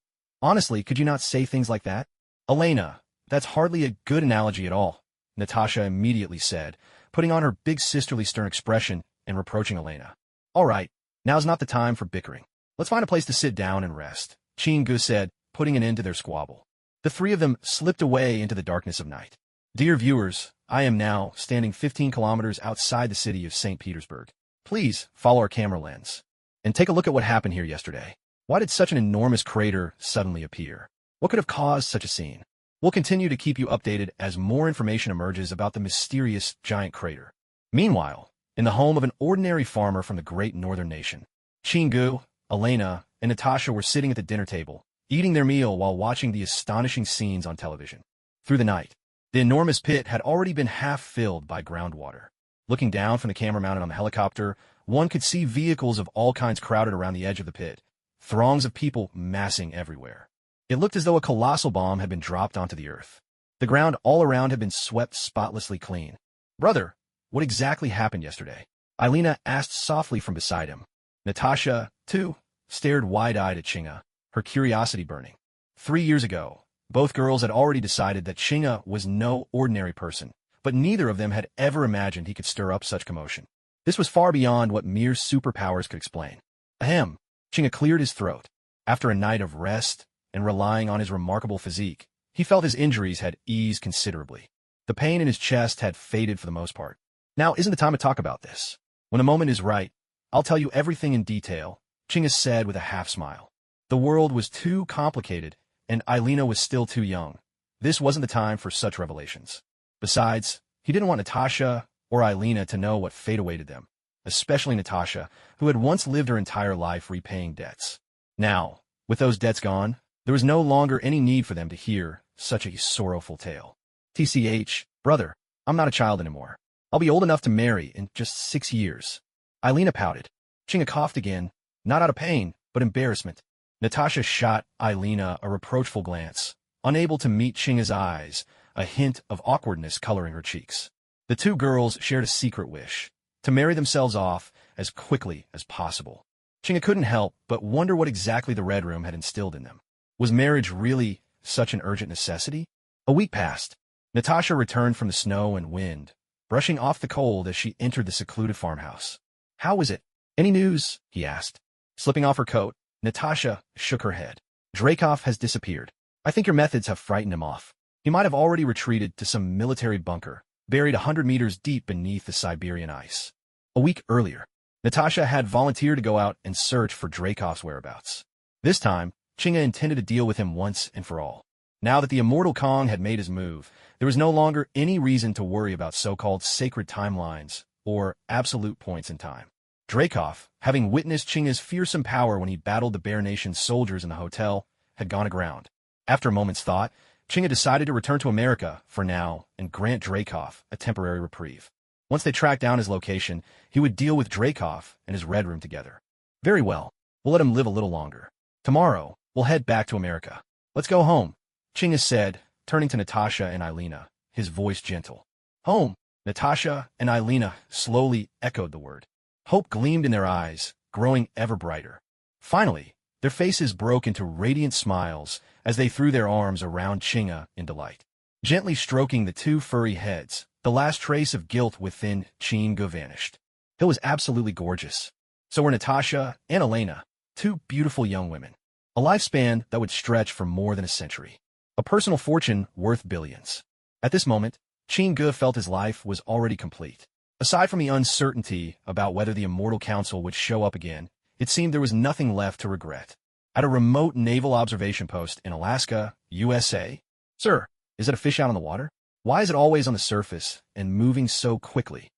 honestly, could you not say things like that?" "Elena, that's hardly a good analogy at all," Natasha immediately said, putting on her big sisterly stern expression and reproaching Elena. All right, now's not the time for bickering. Let's find a place to sit down and rest, Chingu said, putting an end to their squabble. The three of them slipped away into the darkness of night. Dear viewers, I am now standing 15 kilometers outside the city of St. Petersburg. Please follow our camera lens and take a look at what happened here yesterday. Why did such an enormous crater suddenly appear? What could have caused such a scene? We'll continue to keep you updated as more information emerges about the mysterious giant crater. Meanwhile, in the home of an ordinary farmer from the great northern nation, Chingu, Elena, and Natasha were sitting at the dinner table, eating their meal while watching the astonishing scenes on television. Through the night, the enormous pit had already been half filled by groundwater. Looking down from the camera mounted on the helicopter, one could see vehicles of all kinds crowded around the edge of the pit, throngs of people massing everywhere. It looked as though a colossal bomb had been dropped onto the earth. The ground all around had been swept spotlessly clean. Brother, what exactly happened yesterday? Elena asked softly from beside him. Natasha, too, stared wide-eyed at Chinga, her curiosity burning. 3 years ago, both girls had already decided that Chinga was no ordinary person, but neither of them had ever imagined he could stir up such commotion. This was far beyond what mere superpowers could explain. Ahem, Chinga cleared his throat. After a night of rest and relying on his remarkable physique, he felt his injuries had eased considerably. The pain in his chest had faded for the most part. Now isn't the time to talk about this. When the moment is right, I'll tell you everything in detail, Chinga said with a half-smile. The world was too complicated, and Elena was still too young. This wasn't the time for such revelations. Besides, he didn't want Natasha or Elena to know what fate awaited them, especially Natasha, who had once lived her entire life repaying debts. Now, with those debts gone, there was no longer any need for them to hear such a sorrowful tale. TCH, brother, I'm not a child anymore. I'll be old enough to marry in just 6 years. Elena pouted. Chinga coughed again, not out of pain, but embarrassment. Natasha shot Elena a reproachful glance, unable to meet Chinga's eyes, a hint of awkwardness coloring her cheeks. The two girls shared a secret wish, to marry themselves off as quickly as possible. Chinga couldn't help but wonder what exactly the Red Room had instilled in them. Was marriage really such an urgent necessity? A week passed. Natasha returned from the snow and wind, brushing off the cold as she entered the secluded farmhouse. How was it? Any news? He asked. Slipping off her coat, Natasha shook her head. Dreykov has disappeared. I think your methods have frightened him off. He might have already retreated to some military bunker, buried 100 meters deep beneath the Siberian ice. A week earlier, Natasha had volunteered to go out and search for Dreykov's whereabouts. This time, Chinga intended to deal with him once and for all. Now that the immortal Kong had made his move, there was no longer any reason to worry about so-called sacred timelines or absolute points in time. Dreykov, having witnessed Chinga's fearsome power when he battled the Bear Nation's soldiers in the hotel, had gone aground. After a moment's thought, Chinga decided to return to America for now and grant Dreykov a temporary reprieve. Once they tracked down his location, he would deal with Dreykov and his Red Room together. Very well, we'll let him live a little longer. Tomorrow, we'll head back to America. Let's go home, Chinga said, turning to Natasha and Elena, his voice gentle. Home, Natasha and Elena slowly echoed the word. Hope gleamed in their eyes, growing ever brighter. Finally, their faces broke into radiant smiles as they threw their arms around Chinga in delight. Gently stroking the two furry heads, the last trace of guilt within Chinga vanished. He was absolutely gorgeous. So were Natasha and Elena, two beautiful young women. A lifespan that would stretch for more than a century. A personal fortune worth billions. At this moment, Chinga felt his life was already complete. Aside from the uncertainty about whether the Immortal Council would show up again, it seemed there was nothing left to regret. At a remote naval observation post in Alaska, USA, Sir, is it a fish out on the water? Why is it always on the surface and moving so quickly?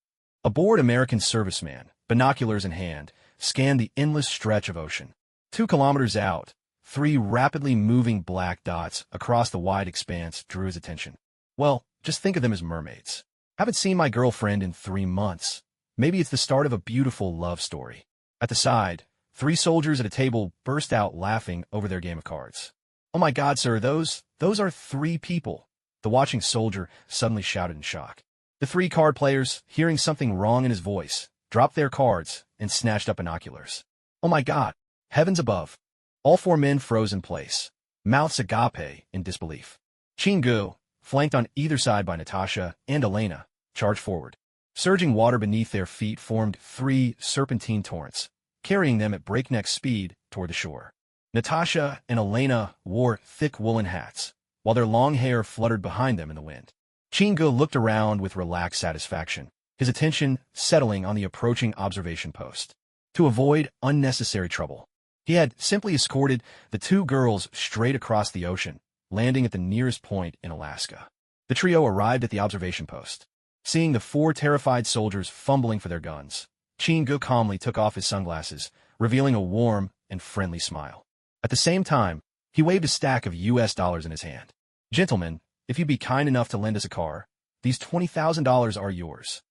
A bored American serviceman, binoculars in hand, scanned the endless stretch of ocean. 2 kilometers out, 3 rapidly moving black dots across the wide expanse drew his attention. Well, just think of them as mermaids. Haven't seen my girlfriend in 3 months. Maybe it's the start of a beautiful love story. At the side, 3 soldiers at a table burst out laughing over their game of cards. Oh my God, sir, those are 3 people, the watching soldier suddenly shouted in shock. The 3 card players, hearing something wrong in his voice, dropped their cards and snatched up binoculars. Oh my God, heavens above. All 4 men froze in place, mouths agape in disbelief. Chingu, flanked on either side by Natasha and Elena, charged forward. Surging water beneath their feet formed 3 serpentine torrents, carrying them at breakneck speed toward the shore. Natasha and Elena wore thick woolen hats, while their long hair fluttered behind them in the wind. Chingu looked around with relaxed satisfaction, his attention settling on the approaching observation post. To avoid unnecessary trouble, he had simply escorted the 2 girls straight across the ocean, landing at the nearest point in Alaska. The trio arrived at the observation post. Seeing the 4 terrified soldiers fumbling for their guns, Chingu calmly took off his sunglasses, revealing a warm and friendly smile. At the same time, he waved a stack of US dollars in his hand. "Gentlemen, if you'd be kind enough to lend us a car, these $20,000 are yours."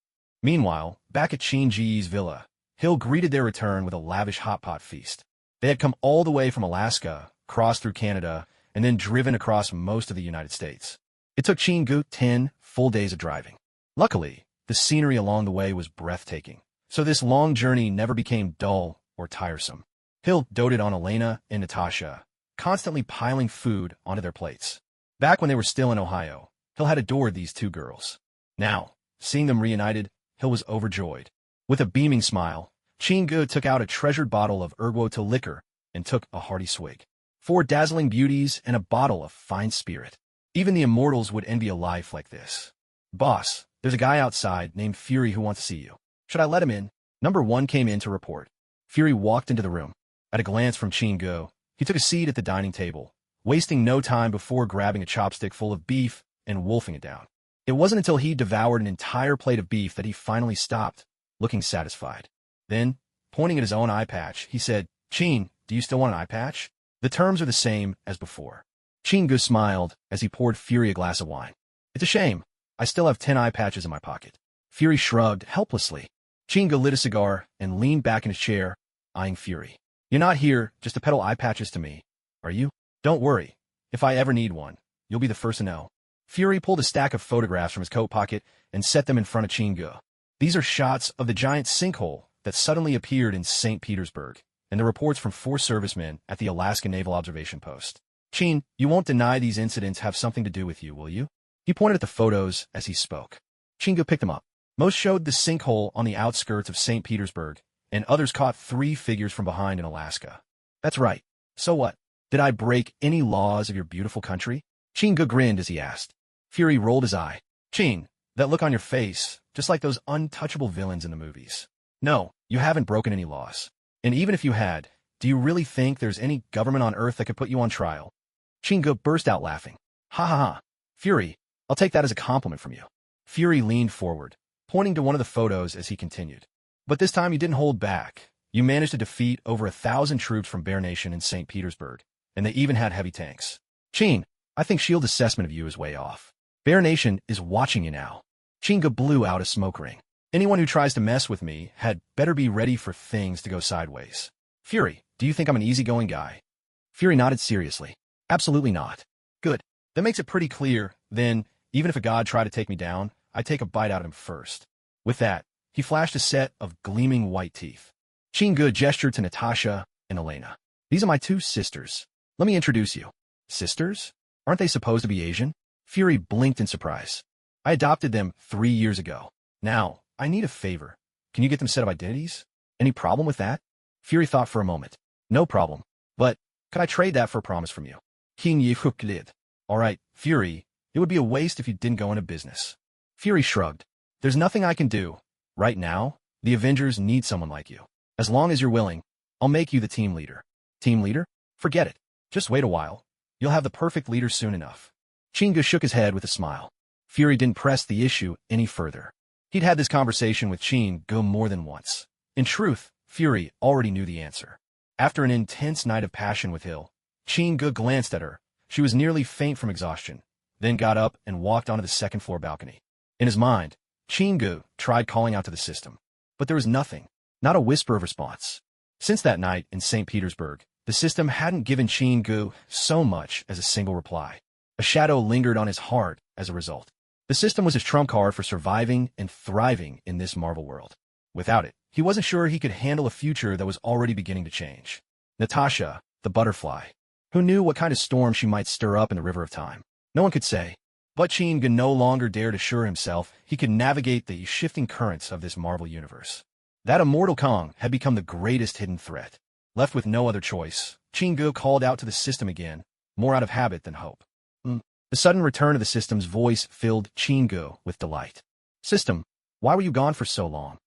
Meanwhile, back at Chinji's villa, Hill greeted their return with a lavish hot pot feast. They had come all the way from Alaska, crossed through Canada, and then driven across most of the United States. It took Chingu 10 full days of driving. Luckily, the scenery along the way was breathtaking, so this long journey never became dull or tiresome. Hill doted on Elena and Natasha, constantly piling food onto their plates. Back when they were still in Ohio, Hill had adored these 2 girls. Now, seeing them reunited, Hill was overjoyed. With a beaming smile, Chingu took out a treasured bottle of Erguota liquor and took a hearty swig. 4 dazzling beauties and a bottle of fine spirit. Even the immortals would envy a life like this. "Boss, there's a guy outside named Fury who wants to see you. Should I let him in?" Number 1 came in to report. Fury walked into the room. At a glance from Chingu, he took a seat at the dining table, wasting no time before grabbing a chopstick full of beef and wolfing it down. It wasn't until he devoured an entire plate of beef that he finally stopped, looking satisfied. Then, pointing at his own eye patch, he said, "Chin, do you still want an eye patch? The terms are the same as before." Chingu smiled as he poured Fury a glass of wine. "It's a shame. I still have 10 eye patches in my pocket." Fury shrugged helplessly. Chingu lit a cigar and leaned back in his chair, eyeing Fury. "You're not here just to peddle eye patches to me, are you? Don't worry. If I ever need one, you'll be the first to know." Fury pulled a stack of photographs from his coat pocket and set them in front of Chingu. These are shots of the giant sinkhole that suddenly appeared in St. Petersburg, and the reports from 4 servicemen at the Alaska Naval Observation Post. "Chin, you won't deny these incidents have something to do with you, will you?" He pointed at the photos as he spoke. Chingu picked them up. Most showed the sinkhole on the outskirts of St. Petersburg, and others caught 3 figures from behind in Alaska. "That's right. So what? Did I break any laws of your beautiful country?" Chingu grinned as he asked. Fury rolled his eye. "Chin, that look on your face, just like those untouchable villains in the movies. No, you haven't broken any laws. And even if you had, do you really think there's any government on Earth that could put you on trial?" Chingu burst out laughing. "Ha ha ha. Fury, I'll take that as a compliment from you." Fury leaned forward, pointing to one of the photos as he continued. "But this time you didn't hold back. You managed to defeat over 1,000 troops from Bear Nation in St. Petersburg, and they even had heavy tanks. Chin, I think S.H.I.E.L.D.'s assessment of you is way off. Bear Nation is watching you now." Chingu blew out a smoke ring. "Anyone who tries to mess with me had better be ready for things to go sideways." "Fury, do you think I'm an easygoing guy?" Fury nodded seriously. "Absolutely not." "Good. That makes it pretty clear. Then, even if a god tried to take me down, I'd take a bite out of him first." With that, he flashed a set of gleaming white teeth. Chingu gestured to Natasha and Elena. "These are my 2 sisters. Let me introduce you." "Sisters? Aren't they supposed to be Asian?" Fury blinked in surprise. "I adopted them 3 years ago. Now, I need a favor. Can you get them set of identities? Any problem with that?" Fury thought for a moment. "No problem. But, could I trade that for a promise from you?" King Yehuk did. "All right, Fury, it would be a waste if you didn't go into business." Fury shrugged. "There's nothing I can do. Right now, the Avengers need someone like you. As long as you're willing, I'll make you the team leader." "Team leader? Forget it. Just wait a while. You'll have the perfect leader soon enough." Chingu shook his head with a smile. Fury didn't press the issue any further. He'd had this conversation with Chingu more than once. In truth, Fury already knew the answer. After an intense night of passion with Hill, Chingu glanced at her. She was nearly faint from exhaustion, then got up and walked onto the second-floor balcony. In his mind, Chingu tried calling out to the system, but there was nothing, not a whisper of response. Since that night in St. Petersburg, the system hadn't given Chingu so much as a single reply. A shadow lingered on his heart as a result. The system was his trump card for surviving and thriving in this Marvel world. Without it, he wasn't sure he could handle a future that was already beginning to change. Natasha, the butterfly. Who knew what kind of storm she might stir up in the river of time? No one could say. But Chin-gu no longer dared assure himself he could navigate the shifting currents of this Marvel universe. That immortal Kong had become the greatest hidden threat. Left with no other choice, Chin-gu called out to the system again, more out of habit than hope. The sudden return of the system's voice filled Chin-gu with delight. System, why were you gone for so long?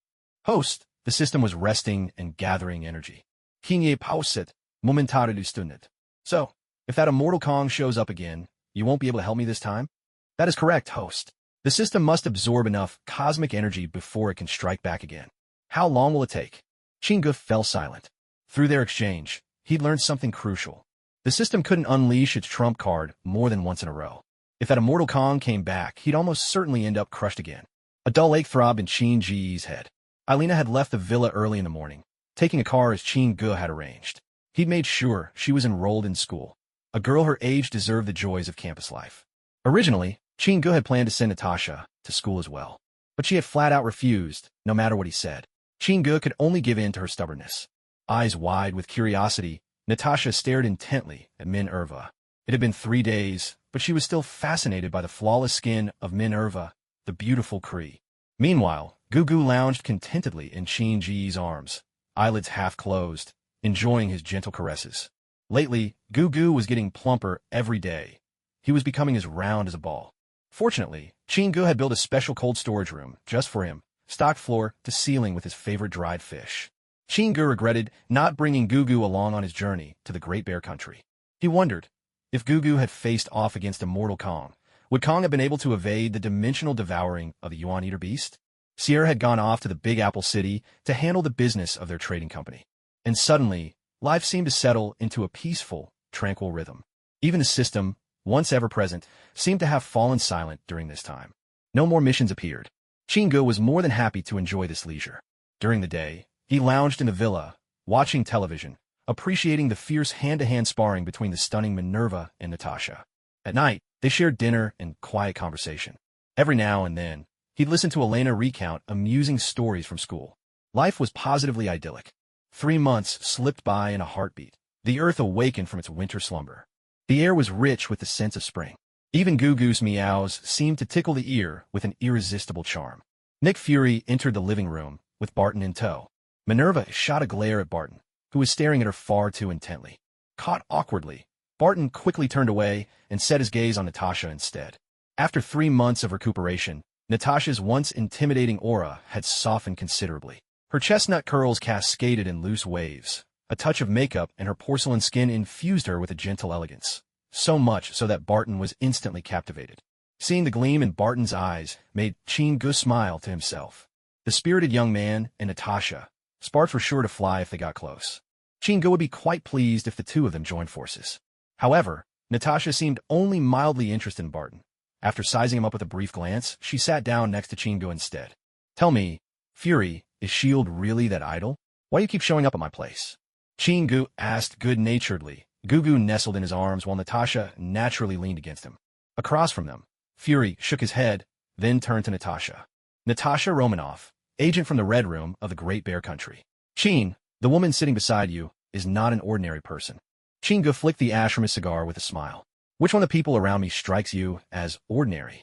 Host, the system was resting and gathering energy. Hinye pauset, momentare stundet. So, if that immortal Kong shows up again, you won't be able to help me this time? That is correct, host. The system must absorb enough cosmic energy before it can strike back again. How long will it take? Chin-gu fell silent. Through their exchange, he'd learned something crucial. The system couldn't unleash its trump card more than once in a row. If that immortal Kong came back, he'd almost certainly end up crushed again. A dull ache throbbed in Chin-ji's head. Ailina had left the villa early in the morning, taking a car as Chin-gu had arranged. He'd made sure she was enrolled in school. A girl her age deserved the joys of campus life. Originally, Chin-gu had planned to send Natasha to school as well, but she had flat-out refused, no matter what he said. Chin-gu could only give in to her stubbornness. Eyes wide with curiosity, Natasha stared intently at Minerva. It had been 3 days, but she was still fascinated by the flawless skin of Minerva, the beautiful Cree. Meanwhile, Gugu lounged contentedly in Chin-ji's arms, eyelids half closed, enjoying his gentle caresses. Lately, Gugu was getting plumper every day. He was becoming as round as a ball. Fortunately, Chin-gu had built a special cold storage room just for him, stocked floor to ceiling with his favorite dried fish. Chin-gu regretted not bringing Gugu along on his journey to the Great Bear Country. He wondered, if Gugu had faced off against immortal Kong, would Kong have been able to evade the dimensional devouring of the Yuan-eater beast? Sierra had gone off to the Big Apple City to handle the business of their trading company. And suddenly, life seemed to settle into a peaceful, tranquil rhythm. Even the system, once ever-present, seemed to have fallen silent during this time. No more missions appeared. Chin-gu was more than happy to enjoy this leisure. During the day, he lounged in the villa, watching television, appreciating the fierce hand-to-hand sparring between the stunning Minerva and Natasha. At night, they shared dinner and quiet conversation. Every now and then, he'd listen to Elena recount amusing stories from school. Life was positively idyllic. 3 months slipped by in a heartbeat. The earth awakened from its winter slumber. The air was rich with the sense of spring. Even Gugu's meows seemed to tickle the ear with an irresistible charm. Nick Fury entered the living room, with Barton in tow. Minerva shot a glare at Barton, who was staring at her far too intently. Caught awkwardly, Barton quickly turned away and set his gaze on Natasha instead. After 3 months of recuperation, Natasha's once intimidating aura had softened considerably. Her chestnut curls cascaded in loose waves. A touch of makeup and her porcelain skin infused her with a gentle elegance. So much so that Barton was instantly captivated. Seeing the gleam in Barton's eyes made Chin-gu smile to himself. The spirited young man and Natasha, sparks were sure to fly if they got close. Chin-gu would be quite pleased if the two of them joined forces. However, Natasha seemed only mildly interested in Barton. After sizing him up with a brief glance, she sat down next to Chin-gu instead. Tell me, Fury, is S.H.I.E.L.D. really that idol? Why do you keep showing up at my place? Chin-gu asked good-naturedly. Gugu nestled in his arms while Natasha naturally leaned against him. Across from them, Fury shook his head, then turned to Natasha. Natasha Romanoff, agent from the Red Room of the Great Bear Country. Chin, the woman sitting beside you, is not an ordinary person. Chin-gu flicked the ash from his cigar with a smile. Which one of the people around me strikes you as ordinary?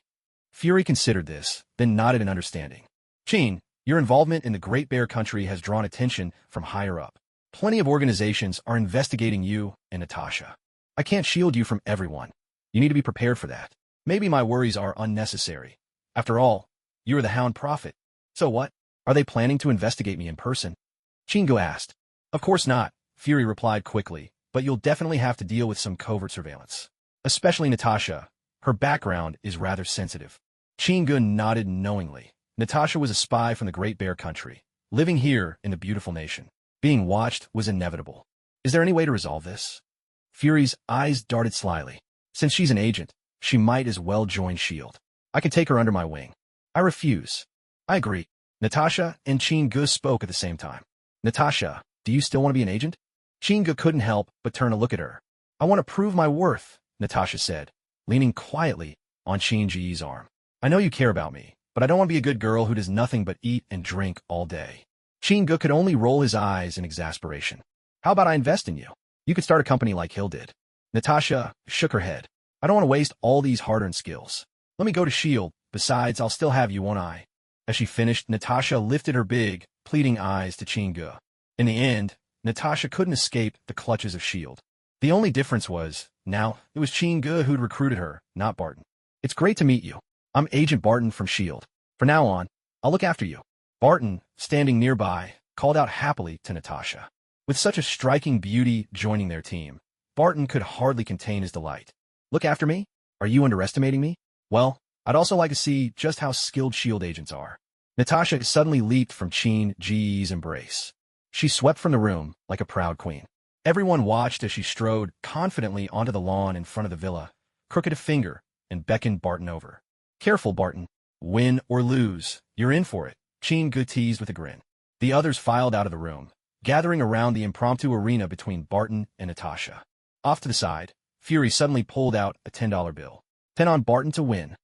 Fury considered this, then nodded in understanding. Chin, your involvement in the Great Bear Country has drawn attention from higher up. Plenty of organizations are investigating you and Natasha. I can't shield you from everyone. You need to be prepared for that. Maybe my worries are unnecessary. After all, you are the Hound Prophet. So what? Are they planning to investigate me in person? Chin-gu asked. Of course not, Fury replied quickly, but you'll definitely have to deal with some covert surveillance. Especially Natasha. Her background is rather sensitive. Chin-gu nodded knowingly. Natasha was a spy from the Great Bear Country, living here in the beautiful nation. Being watched was inevitable. Is there any way to resolve this? Fury's eyes darted slyly. Since she's an agent, she might as well join S.H.I.E.L.D. I can take her under my wing. I refuse. I agree. Natasha and Chin-gu spoke at the same time. Natasha, do you still want to be an agent? Chin-gu couldn't help but turn to look at her. I want to prove my worth, Natasha said, leaning quietly on Chin-ji's arm. I know you care about me, but I don't want to be a good girl who does nothing but eat and drink all day. Chin-gu could only roll his eyes in exasperation. How about I invest in you? You could start a company like Hill did. Natasha shook her head. I don't want to waste all these hard-earned skills. Let me go to S.H.I.E.L.D. Besides, I'll still have you, won't I? As she finished, Natasha lifted her big, pleading eyes to Chingu. In the end, Natasha couldn't escape the clutches of S.H.I.E.L.D. The only difference was, now, it was Chingu who'd recruited her, not Barton. It's great to meet you. I'm Agent Barton from S.H.I.E.L.D. From now on, I'll look after you. Barton, standing nearby, called out happily to Natasha. With such a striking beauty joining their team, Barton could hardly contain his delight. Look after me? Are you underestimating me? Well, I'd also like to see just how skilled S.H.I.E.L.D. agents are. Natasha suddenly leaped from Chin-Ji's embrace. She swept from the room like a proud queen. Everyone watched as she strode confidently onto the lawn in front of the villa, crooked a finger, and beckoned Barton over. Careful, Barton. Win or lose, you're in for it, Chingu teased with a grin. The others filed out of the room, gathering around the impromptu arena between Barton and Natasha. Off to the side, Fury suddenly pulled out a $10 bill. 10 on Barton to win.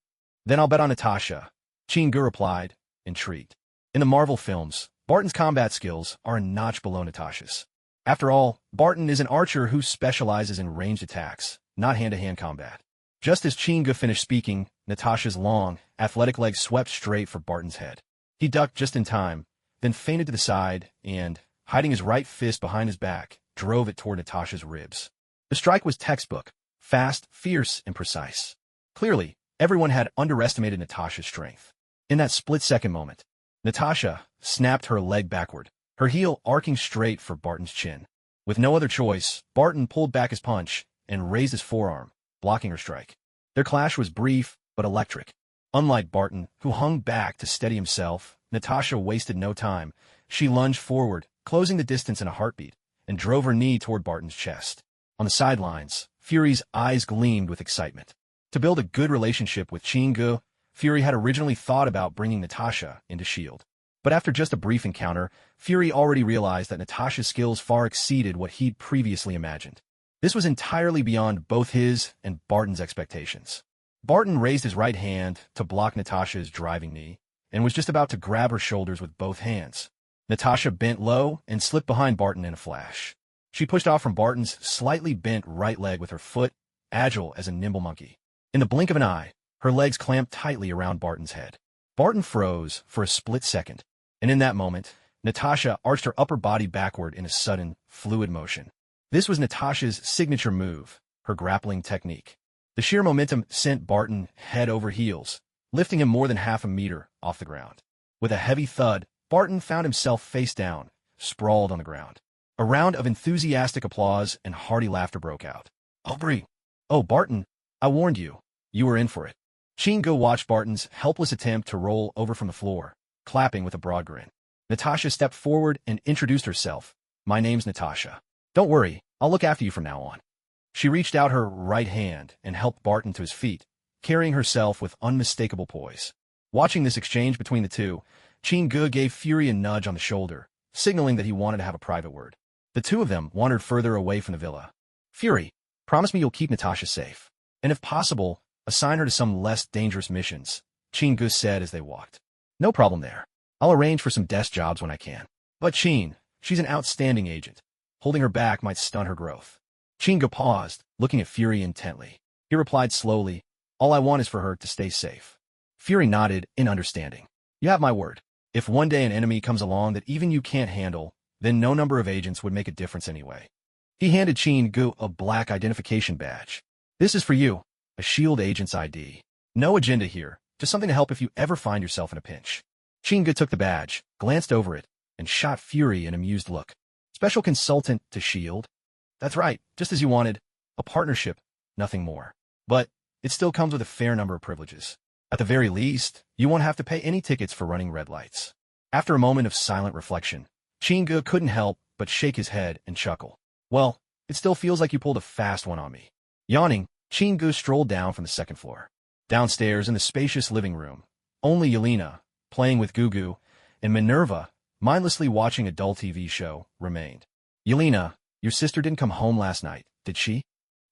Then I'll bet on Natasha, Chingu replied, intrigued. In the Marvel films, Barton's combat skills are a notch below Natasha's. After all, Barton is an archer who specializes in ranged attacks, not hand-to-hand combat. Just as Chingu finished speaking, Natasha's long, athletic legs swept straight for Barton's head. He ducked just in time, then feinted to the side and, hiding his right fist behind his back, drove it toward Natasha's ribs. The strike was textbook, fast, fierce, and precise. Clearly, everyone had underestimated Natasha's strength. In that split-second moment, Natasha snapped her leg backward, her heel arcing straight for Barton's chin. With no other choice, Barton pulled back his punch and raised his forearm, blocking her strike. Their clash was brief, but electric. Unlike Barton, who hung back to steady himself, Natasha wasted no time. She lunged forward, closing the distance in a heartbeat, and drove her knee toward Barton's chest. On the sidelines, Fury's eyes gleamed with excitement. To build a good relationship with Chingu, Fury had originally thought about bringing Natasha into S.H.I.E.L.D. But after just a brief encounter, Fury already realized that Natasha's skills far exceeded what he'd previously imagined. This was entirely beyond both his and Barton's expectations. Barton raised his right hand to block Natasha's driving knee, and was just about to grab her shoulders with both hands. Natasha bent low and slipped behind Barton in a flash. She pushed off from Barton's slightly bent right leg with her foot, agile as a nimble monkey. In the blink of an eye, her legs clamped tightly around Barton's head. Barton froze for a split second, and in that moment, Natasha arched her upper body backward in a sudden, fluid motion. This was Natasha's signature move, her grappling technique. The sheer momentum sent Barton head over heels, lifting him more than half a meter off the ground. With a heavy thud, Barton found himself face down, sprawled on the ground. A round of enthusiastic applause and hearty laughter broke out. Aubrey! Oh, Barton, I warned you. You were in for it. Chingu watched Barton's helpless attempt to roll over from the floor, clapping with a broad grin. Natasha stepped forward and introduced herself. My name's Natasha. Don't worry, I'll look after you from now on. She reached out her right hand and helped Barton to his feet, carrying herself with unmistakable poise. Watching this exchange between the two, Chingu gave Fury a nudge on the shoulder, signaling that he wanted to have a private word. The two of them wandered further away from the villa. Fury, promise me you'll keep Natasha safe, and if possible, assign her to some less dangerous missions, Chingu said as they walked. No problem there. I'll arrange for some desk jobs when I can. But she's an outstanding agent. Holding her back might stunt her growth. Chingu paused, looking at Fury intently. He replied slowly, all I want is for her to stay safe. Fury nodded in understanding. You have my word. If one day an enemy comes along that even you can't handle, then no number of agents would make a difference anyway. He handed Chingu a black identification badge. This is for you, a S.H.I.E.L.D. agent's ID. No agenda here, just something to help if you ever find yourself in a pinch. Chingu took the badge, glanced over it, and shot Fury an amused look. Special consultant to S.H.I.E.L.D.? That's right, just as you wanted. A partnership, nothing more. But it still comes with a fair number of privileges. At the very least, you won't have to pay any tickets for running red lights. After a moment of silent reflection, Chingu couldn't help but shake his head and chuckle. Well, it still feels like you pulled a fast one on me. Yawning, Chingu strolled down from the second floor. Downstairs in the spacious living room, only Yelena, playing with Gugu, and Minerva, mindlessly watching a dull TV show, remained. Yelena, your sister didn't come home last night, did she?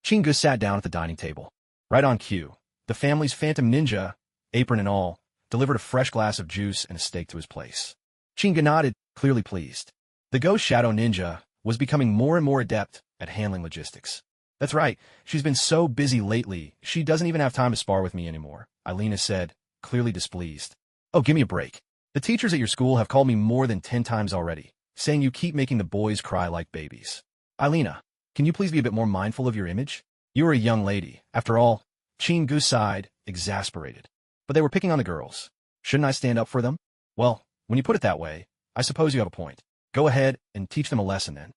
Chingu sat down at the dining table. Right on cue, the family's phantom ninja, apron and all, delivered a fresh glass of juice and a steak to his place. Chingu nodded, clearly pleased. The ghost shadow ninja was becoming more and more adept at handling logistics. That's right. She's been so busy lately, she doesn't even have time to spar with me anymore, Alina said, clearly displeased. Oh, give me a break. The teachers at your school have called me more than 10 times already, saying you keep making the boys cry like babies. Alina, can you please be a bit more mindful of your image? You are a young lady. After all, Chingu sighed, exasperated. But they were picking on the girls. Shouldn't I stand up for them? Well, when you put it that way, I suppose you have a point. Go ahead and teach them a lesson then.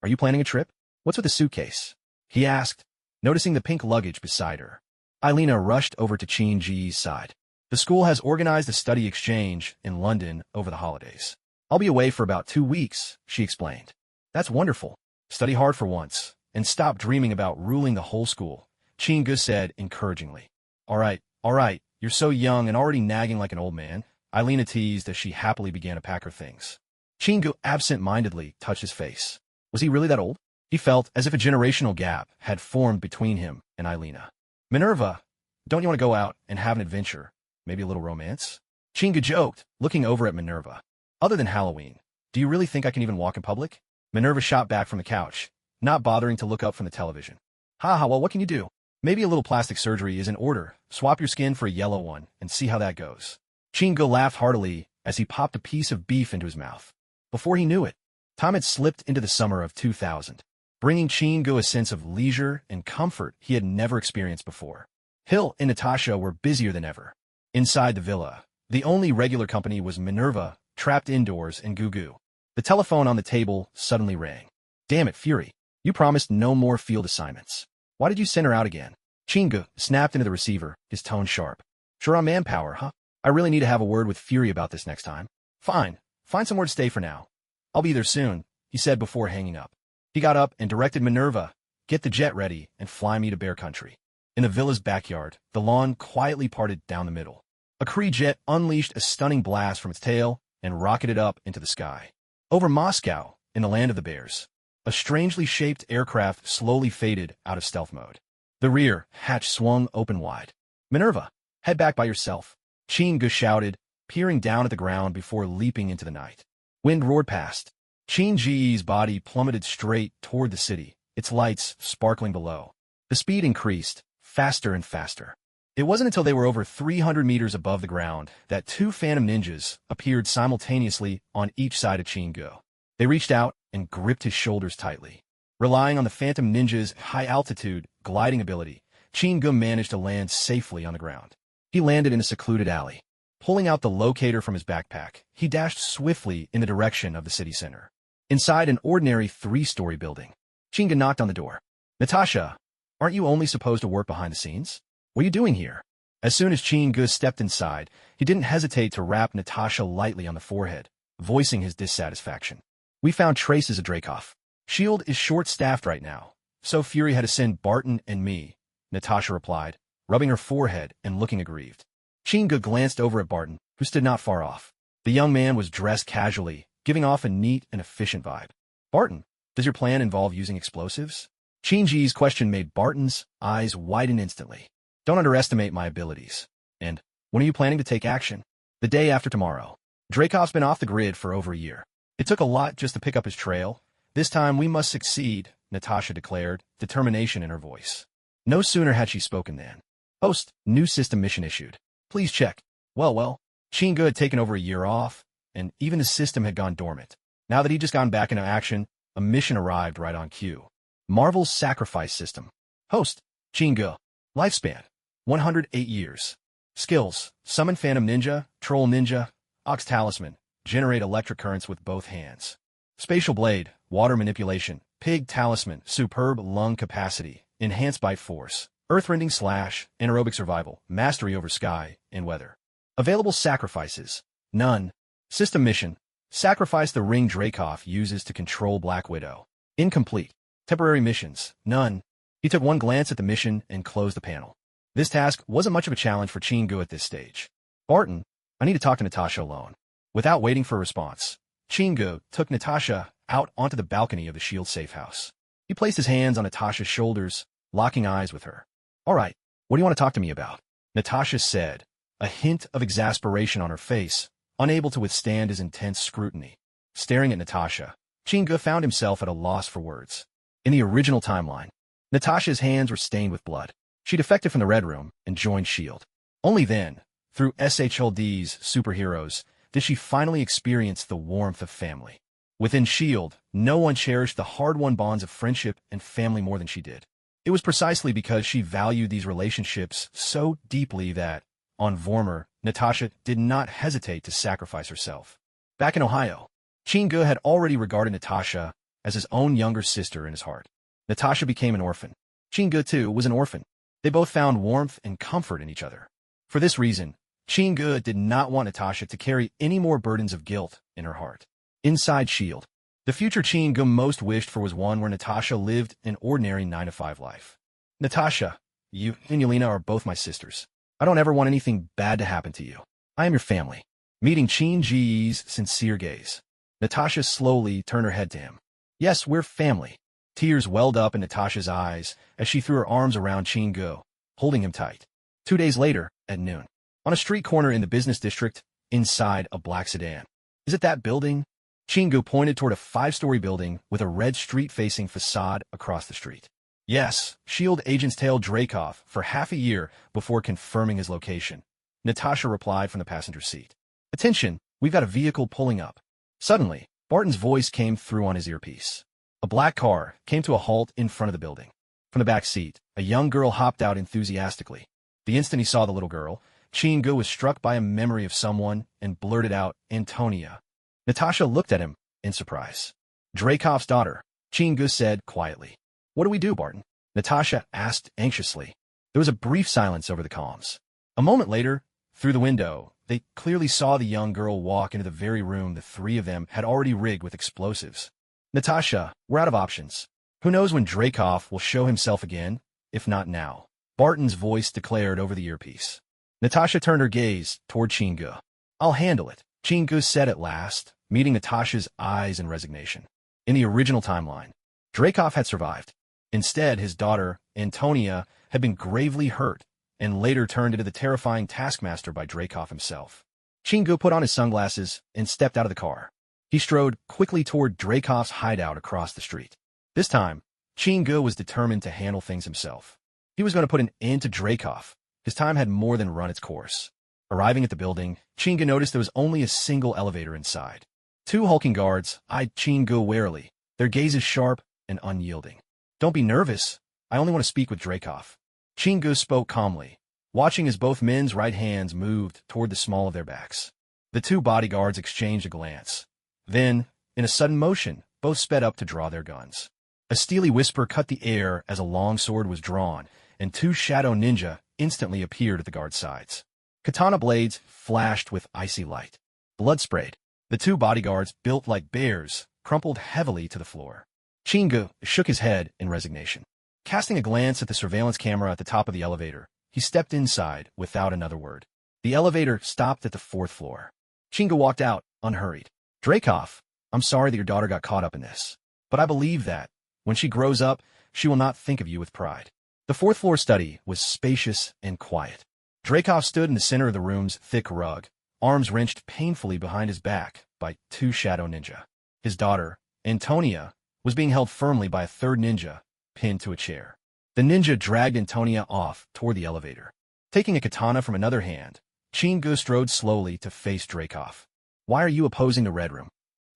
Are you planning a trip? What's with the suitcase? He asked, noticing the pink luggage beside her. Alina rushed over to Chin-ji's side. The school has organized a study exchange in London over the holidays. I'll be away for about 2 weeks, she explained. That's wonderful. Study hard for once, and stop dreaming about ruling the whole school, Chingu said encouragingly. All right, you're so young and already nagging like an old man, Alina teased as she happily began to pack her things. Chingu absent-mindedly touched his face. Was he really that old? He felt as if a generational gap had formed between him and Alina. Minerva, don't you want to go out and have an adventure? Maybe a little romance? Chingu joked, looking over at Minerva. Other than Halloween, do you really think I can even walk in public? Minerva shot back from the couch, not bothering to look up from the television. Well, what can you do? Maybe a little plastic surgery is in order. Swap your skin for a yellow one and see how that goes. Chingu laughed heartily as he popped a piece of beef into his mouth. Before he knew it, time had slipped into the summer of 2000, bringing Chingu a sense of leisure and comfort he had never experienced before. Hill and Natasha were busier than ever. Inside the villa, the only regular company was Minerva, trapped indoors in Gugu. The telephone on the table suddenly rang. Damn it, Fury. You promised no more field assignments. Why did you send her out again? Chingu snapped into the receiver, his tone sharp. Sure on manpower, huh? I really need to have a word with Fury about this next time. Fine. Find somewhere to stay for now. I'll be there soon, he said before hanging up. He got up and directed Minerva, get the jet ready and fly me to Bear Country. In the villa's backyard, the lawn quietly parted down the middle. A Kree jet unleashed a stunning blast from its tail and rocketed up into the sky. Over Moscow, in the land of the bears, a strangely shaped aircraft slowly faded out of stealth mode. The rear hatch swung open wide. Minerva, head back by yourself, Chingu shouted, peering down at the ground before leaping into the night. Wind roared past. Chin-ji's body plummeted straight toward the city, its lights sparkling below. The speed increased, faster and faster. It wasn't until they were over 300 meters above the ground that 2 phantom ninjas appeared simultaneously on each side of Chingu. They reached out and gripped his shoulders tightly. Relying on the phantom ninja's high-altitude gliding ability, Chingu managed to land safely on the ground. He landed in a secluded alley. Pulling out the locator from his backpack, he dashed swiftly in the direction of the city center. Inside an ordinary 3-story building, Chingu knocked on the door. Natasha, aren't you only supposed to work behind the scenes? What are you doing here? As soon as Chingu stepped inside, he didn't hesitate to rap Natasha lightly on the forehead, voicing his dissatisfaction. We found traces of Dreykov. S.H.I.E.L.D. is short-staffed right now, so Fury had to send Barton and me, Natasha replied, rubbing her forehead and looking aggrieved. Chingu glanced over at Barton, who stood not far off. The young man was dressed casually, giving off a neat and efficient vibe. Barton, does your plan involve using explosives? Chin-ji's question made Barton's eyes widen instantly. Don't underestimate my abilities. And when are you planning to take action? The day after tomorrow. Dreykov's been off the grid for over a year. It took a lot just to pick up his trail. This time we must succeed, Natasha declared, determination in her voice. No sooner had she spoken than. Host, new system mission issued. Please check. Well, Chingu had taken over a year off, and even his system had gone dormant. Now that he'd just gone back into action, a mission arrived right on cue. Marvel's sacrifice system. Host, Chingu. Lifespan, 108 years. Skills, summon phantom ninja, troll ninja, ox talisman, generate electric currents with both hands. Spatial blade, water manipulation, pig talisman, superb lung capacity, enhanced bite force, earthrending slash, anaerobic survival, mastery over sky and weather. Available sacrifices, none. System mission, sacrifice the ring Dreykov uses to control Black Widow. Incomplete. Temporary missions, none. He took one glance at the mission and closed the panel. This task wasn't much of a challenge for Chingu at this stage. Barton, I need to talk to Natasha alone. Without waiting for a response, Chingu took Natasha out onto the balcony of the S.H.I.E.L.D. safe house. He placed his hands on Natasha's shoulders, locking eyes with her. All right, what do you want to talk to me about? Natasha said, a hint of exasperation on her face, unable to withstand his intense scrutiny. Staring at Natasha, Chingu found himself at a loss for words. In the original timeline, Natasha's hands were stained with blood. She defected from the Red Room and joined S.H.I.E.L.D. Only then, through SHLD's superheroes, did she finally experience the warmth of family. Within S.H.I.E.L.D., no one cherished the hard-won bonds of friendship and family more than she did. It was precisely because she valued these relationships so deeply that, on Vormer, Natasha did not hesitate to sacrifice herself. Back in Ohio, Chin-gu had already regarded Natasha as his own younger sister in his heart. Natasha became an orphan. Chin-gu, too, was an orphan. They both found warmth and comfort in each other. For this reason, Chin-gu did not want Natasha to carry any more burdens of guilt in her heart. Inside S.H.I.E.L.D., the future Chin-gu most wished for was one where Natasha lived an ordinary 9-to-5 life. Natasha, you and Yelena are both my sisters. I don't ever want anything bad to happen to you. I am your family. Meeting Chin-ji's sincere gaze, Natasha slowly turned her head to him. Yes, we're family. Tears welled up in Natasha's eyes as she threw her arms around Chin-gu, holding him tight. 2 days later, at noon, on a street corner in the business district, inside a black sedan. Is it that building? Chin-gu pointed toward a 5-story building with a red street-facing facade across the street. Yes, S.H.I.E.L.D. agents tailed Dreykov for half a year before confirming his location. Natasha replied from the passenger seat. Attention, we've got a vehicle pulling up. Suddenly, Barton's voice came through on his earpiece. A black car came to a halt in front of the building. From the back seat, a young girl hopped out enthusiastically. The instant he saw the little girl, Chin-gu was struck by a memory of someone and blurted out, Antonia. Natasha looked at him in surprise. Dreykov's daughter, Chin-gu said quietly. What do we do, Barton? Natasha asked anxiously. There was a brief silence over the comms. A moment later, through the window, they clearly saw the young girl walk into the very room the three of them had already rigged with explosives. Natasha, we're out of options. Who knows when Dreykov will show himself again, if not now, Barton's voice declared over the earpiece. Natasha turned her gaze toward Chin-gu. I'll handle it, Chin-gu said at last, meeting Natasha's eyes in resignation. In the original timeline, Dreykov had survived. Instead, his daughter, Antonia, had been gravely hurt and later turned into the terrifying taskmaster by Dreykov himself. Chin-gu put on his sunglasses and stepped out of the car. He strode quickly toward Dreykov's hideout across the street. This time, Chin-gu was determined to handle things himself. He was going to put an end to Dreykov. His time had more than run its course. Arriving at the building, Chin-gu noticed there was only a single elevator inside. 2 hulking guards eyed Chin-gu warily, their gazes sharp and unyielding. Don't be nervous. I only want to speak with Dreykov. Chin-gu spoke calmly, watching as both men's right hands moved toward the small of their backs. The 2 bodyguards exchanged a glance. Then, in a sudden motion, both sped up to draw their guns. A steely whisper cut the air as a long sword was drawn, and 2 shadow ninja instantly appeared at the guards' sides. Katana blades flashed with icy light. Blood sprayed. The 2 bodyguards, built like bears, crumpled heavily to the floor. Chin-gu shook his head in resignation. Casting a glance at the surveillance camera at the top of the elevator, he stepped inside without another word. The elevator stopped at the 4th floor. Chin-gu walked out, unhurried. Dreykov, I'm sorry that your daughter got caught up in this, but I believe that, when she grows up, she will not think of you with pride. The 4th floor study was spacious and quiet. Dreykov stood in the center of the room's thick rug, arms wrenched painfully behind his back by 2 shadow ninja. His daughter, Antonia, was being held firmly by a 3rd ninja, pinned to a chair. The ninja dragged Antonia off toward the elevator. Taking a katana from another hand, Chin-gu strode slowly to face Dreykov. Why are you opposing the Red Room?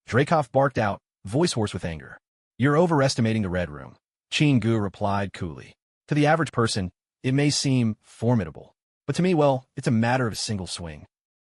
Dreykov barked out, voice hoarse with anger. You're overestimating the Red Room, Chin-gu replied coolly. To the average person, it may seem formidable, but to me, well, it's a matter of a single swing.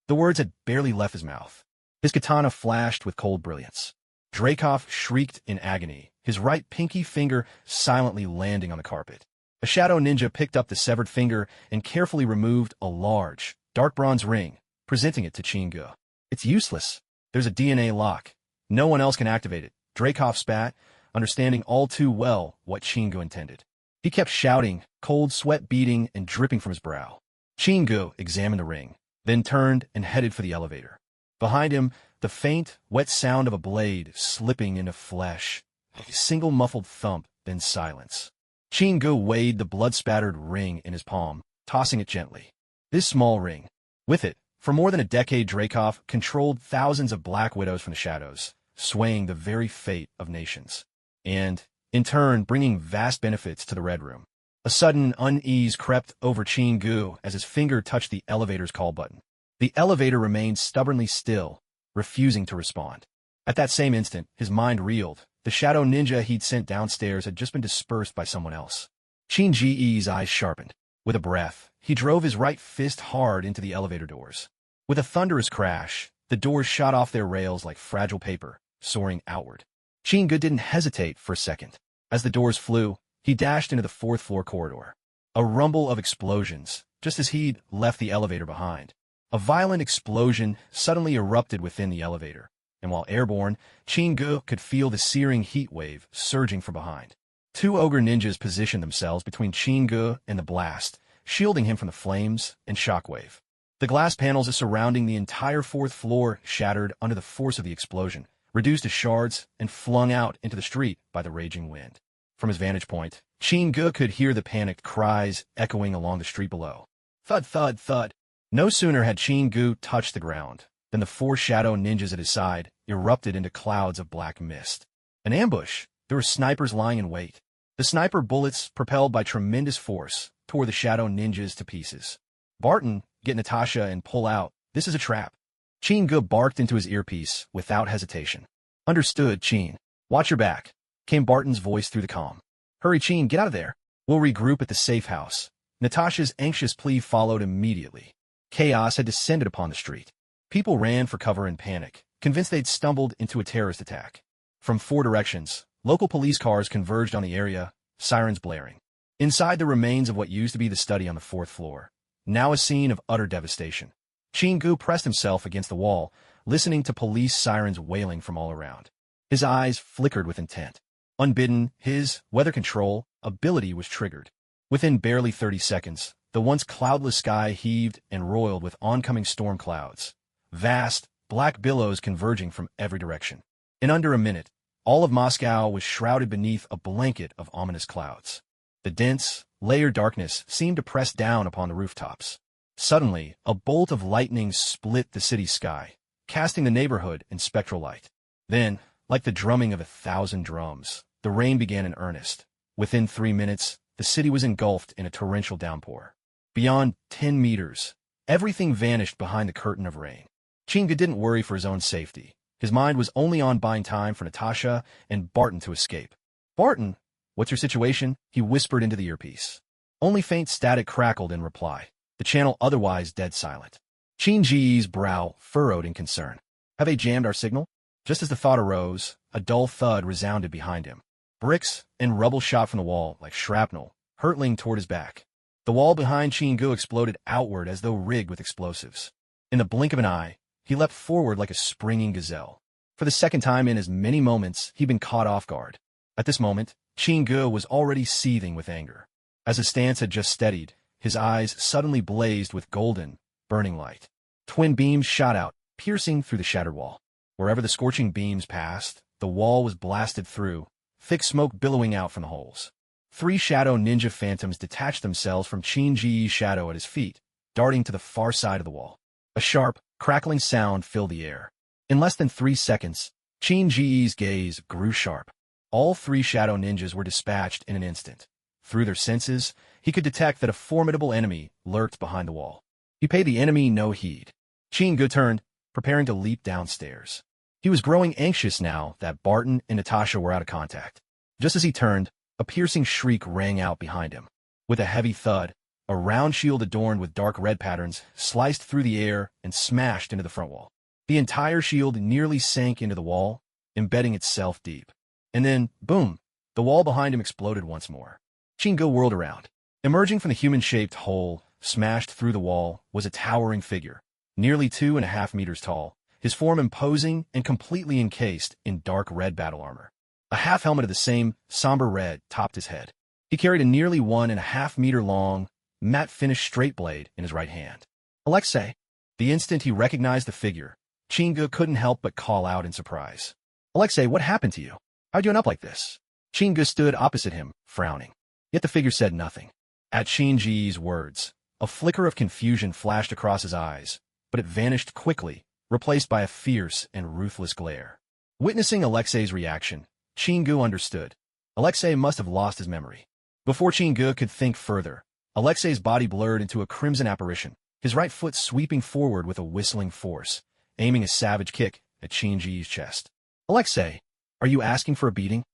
The words had barely left his mouth. His katana flashed with cold brilliance. Dreykov shrieked in agony, his right pinky finger silently landing on the carpet. A shadow ninja picked up the severed finger and carefully removed a large, dark bronze ring, presenting it to Chin-gu. It's useless. There's a DNA lock. No one else can activate it, Dreykov spat, understanding all too well what Chin-gu intended. He kept shouting, cold sweat beading and dripping from his brow. Chin-gu examined the ring, then turned and headed for the elevator. Behind him, the faint, wet sound of a blade slipping into flesh. A single muffled thump, then silence. Chin-gu weighed the blood-spattered ring in his palm, tossing it gently. This small ring. With it, for more than a decade, Dreykov controlled thousands of Black Widows from the shadows, swaying the very fate of nations. And, in turn bringing vast benefits to the Red Room. A sudden unease crept over Chin-gu as his finger touched the elevator's call button. The elevator remained stubbornly still, refusing to respond. At that same instant, his mind reeled. The shadow ninja he'd sent downstairs had just been dispersed by someone else. Chin-ji's eyes sharpened. With a breath, he drove his right fist hard into the elevator doors. With a thunderous crash, the doors shot off their rails like fragile paper, soaring outward. Chin-gu didn't hesitate for a second. As the doors flew, he dashed into the fourth-floor corridor. A rumble of explosions, just as he'd left the elevator behind. A violent explosion suddenly erupted within the elevator, and while airborne, Chin-gu could feel the searing heat wave surging from behind. Two ogre ninjas positioned themselves between Chin-gu and the blast, shielding him from the flames and shockwave. The glass panels surrounding the entire fourth floor shattered under the force of the explosion, reduced to shards and flung out into the street by the raging wind. From his vantage point, Chin-gu could hear the panicked cries echoing along the street below. Thud, thud, thud. No sooner had Chin-gu touched the ground than the four shadow ninjas at his side erupted into clouds of black mist. An ambush. There were snipers lying in wait. The sniper bullets, propelled by tremendous force, tore the shadow ninjas to pieces. Barton, get Natasha and pull out. This is a trap. Chin-gu barked into his earpiece without hesitation. Understood, Chin. Watch your back, came Barton's voice through the comm. Hurry, Chin, get out of there. We'll regroup at the safe house. Natasha's anxious plea followed immediately. Chaos had descended upon the street. People ran for cover in panic, convinced they'd stumbled into a terrorist attack. From four directions, local police cars converged on the area, sirens blaring. Inside the remains of what used to be the study on the fourth floor, now a scene of utter devastation. Chin-gu pressed himself against the wall, listening to police sirens wailing from all around. His eyes flickered with intent. Unbidden, his weather control ability was triggered. Within barely 30 seconds, the once cloudless sky heaved and roiled with oncoming storm clouds, vast, black billows converging from every direction. In under a minute, all of Moscow was shrouded beneath a blanket of ominous clouds. The dense, layered darkness seemed to press down upon the rooftops. Suddenly, a bolt of lightning split the city's sky, casting the neighborhood in spectral light. Then, like the drumming of 1,000 drums, the rain began in earnest. Within 3 minutes, the city was engulfed in a torrential downpour. Beyond 10 meters, everything vanished behind the curtain of rain. Chin-gu didn't worry for his own safety. His mind was only on buying time for Natasha and Barton to escape. Barton, what's your situation? He whispered into the earpiece. Only faint static crackled in reply, the channel otherwise dead silent. Chin-ji's brow furrowed in concern. Have they jammed our signal? Just as the thought arose, a dull thud resounded behind him. Bricks and rubble shot from the wall like shrapnel, hurtling toward his back. The wall behind Chin-gu exploded outward as though rigged with explosives. In the blink of an eye, he leapt forward like a springing gazelle. For the second time in as many moments, he'd been caught off guard. At this moment, Chin-gu was already seething with anger. As his stance had just steadied, his eyes suddenly blazed with golden, burning light. Twin beams shot out, piercing through the shattered wall. Wherever the scorching beams passed, the wall was blasted through, thick smoke billowing out from the holes. 3 shadow ninja phantoms detached themselves from Chin-ji's shadow at his feet, darting to the far side of the wall. A sharp, crackling sound filled the air. In less than 3 seconds, Chin-ji's gaze grew sharp. All 3 shadow ninjas were dispatched in an instant. Through their senses, he could detect that a formidable enemy lurked behind the wall. He paid the enemy no heed. Chin-gu turned, preparing to leap downstairs. He was growing anxious now that Barton and Natasha were out of contact. Just as he turned, a piercing shriek rang out behind him. With a heavy thud, a round shield adorned with dark red patterns sliced through the air and smashed into the front wall. The entire shield nearly sank into the wall, embedding itself deep. And then, boom, the wall behind him exploded once more. Chin-gu whirled around. Emerging from the human-shaped hole, smashed through the wall, was a towering figure, nearly 2.5 meters tall, his form imposing and completely encased in dark red battle armor. A half-helmet of the same somber red topped his head. He carried a nearly 1.5-meter-long, matte-finished straight blade in his right hand. Alexei! The instant he recognized the figure, Chin-gu couldn't help but call out in surprise. Alexei, what happened to you? How'd you end up like this? Chin-gu stood opposite him, frowning. Yet the figure said nothing. At Chin-ji's words, a flicker of confusion flashed across his eyes, but it vanished quickly, replaced by a fierce and ruthless glare. Witnessing Alexei's reaction, Chin-gu understood. Alexei must have lost his memory. Before Chingu could think further, Alexei's body blurred into a crimson apparition, his right foot sweeping forward with a whistling force, aiming a savage kick at Chingu's chest. Alexei, are you asking for a beating?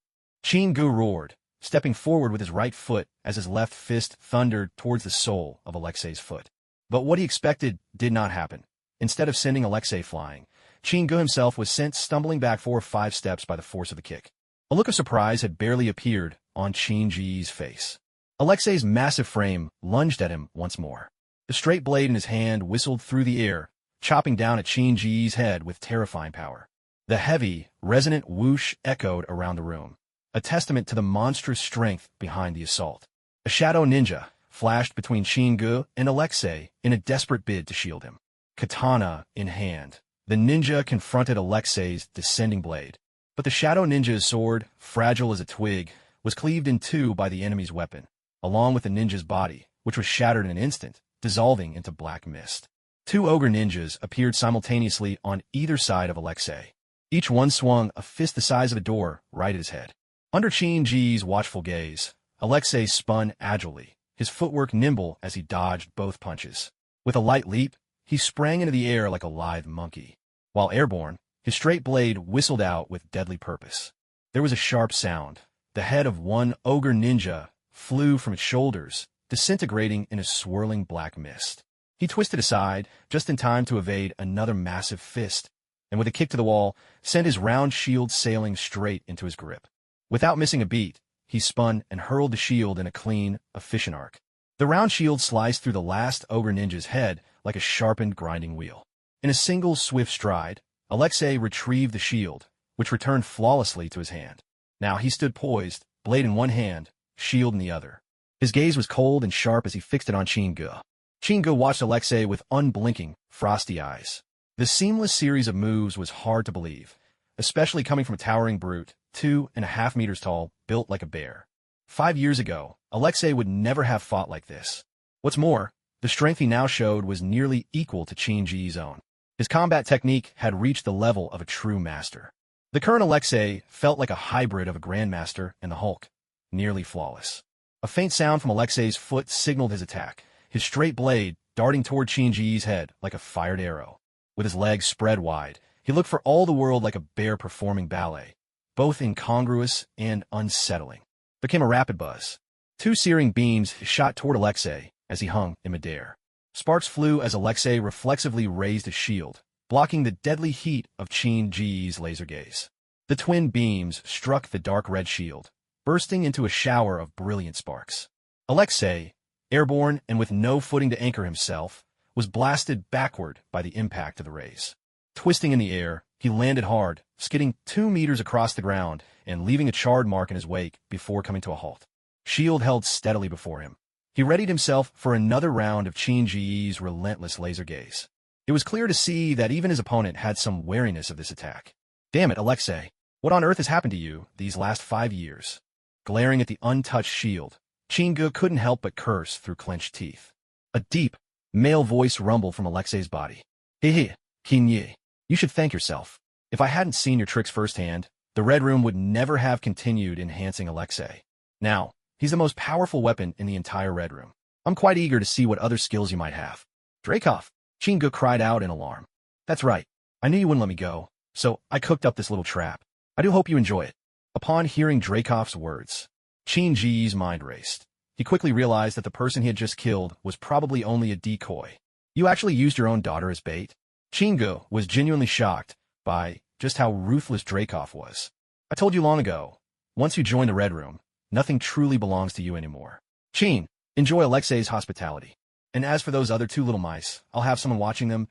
Chingu roared, stepping forward with his right foot as his left fist thundered towards the sole of Alexei's foot. But what he expected did not happen. Instead of sending Alexei flying, Chingu himself was sent stumbling back 4 or 5 steps by the force of the kick. A look of surprise had barely appeared on Chingu's face. Alexei's massive frame lunged at him once more. The straight blade in his hand whistled through the air, chopping down at Chingu's head with terrifying power. The heavy, resonant whoosh echoed around the room, a testament to the monstrous strength behind the assault. A shadow ninja flashed between Chingu and Alexei in a desperate bid to shield him. Katana in hand, the ninja confronted Alexei's descending blade. But the shadow ninja's sword, fragile as a twig, was cleaved in 2 by the enemy's weapon, along with the ninja's body, which was shattered in an instant, dissolving into black mist. 2 ogre ninjas appeared simultaneously on either side of Alexei. Each one swung a fist the size of a door right at his head. Under Chingu's watchful gaze, Alexei spun agilely, his footwork nimble as he dodged both punches. With a light leap, he sprang into the air like a lithe monkey. While airborne, his straight blade whistled out with deadly purpose. There was a sharp sound. The head of one ogre ninja flew from its shoulders, disintegrating in a swirling black mist. He twisted aside, just in time to evade another massive fist, and with a kick to the wall, sent his round shield sailing straight into his grip. Without missing a beat, he spun and hurled the shield in a clean, efficient arc. The round shield sliced through the last ogre ninja's head like a sharpened grinding wheel. In a single swift stride, Alexei retrieved the shield, which returned flawlessly to his hand. Now he stood poised, blade in one hand, shield in the other. His gaze was cold and sharp as he fixed it on Chingu. Chingu watched Alexei with unblinking, frosty eyes. The seamless series of moves was hard to believe, especially coming from a towering brute, 2.5 meters tall, built like a bear. 5 years ago, Alexei would never have fought like this. What's more, the strength he now showed was nearly equal to Chingu's own. His combat technique had reached the level of a true master. The current Alexei felt like a hybrid of a grandmaster and the Hulk, nearly flawless. A faint sound from Alexei's foot signaled his attack, his straight blade darting toward Chingu's head like a fired arrow. With his legs spread wide, he looked for all the world like a bear performing ballet, both incongruous and unsettling. There came a rapid buzz. 2 searing beams shot toward Alexei as he hung in midair. Sparks flew as Alexei reflexively raised his shield, blocking the deadly heat of Chingu's laser gaze. The twin beams struck the dark red shield, bursting into a shower of brilliant sparks. Alexei, airborne and with no footing to anchor himself, was blasted backward by the impact of the rays. Twisting in the air, he landed hard, skidding 2 meters across the ground and leaving a charred mark in his wake before coming to a halt. Shield held steadily before him. He readied himself for another round of Chingu's relentless laser gaze. It was clear to see that even his opponent had some wariness of this attack. Damn it, Alexei. What on earth has happened to you these last 5 years? Glaring at the untouched shield, Chingu couldn't help but curse through clenched teeth. A deep, male voice rumbled from Alexei's body. Hehe, Kinye. You should thank yourself. If I hadn't seen your tricks firsthand, the Red Room would never have continued enhancing Alexei. Now, he's the most powerful weapon in the entire Red Room. I'm quite eager to see what other skills you might have. Dreykov, Chingu cried out in alarm. That's right. I knew you wouldn't let me go, so I cooked up this little trap. I do hope you enjoy it. Upon hearing Dreykov's words, Chingu's mind raced. He quickly realized that the person he had just killed was probably only a decoy. You actually used your own daughter as bait? Chingu was genuinely shocked by just how ruthless Dreykov was. I told you long ago, once you join the Red Room, nothing truly belongs to you anymore. Chin, enjoy Alexei's hospitality. And as for those other 2 little mice, I'll have someone watching them.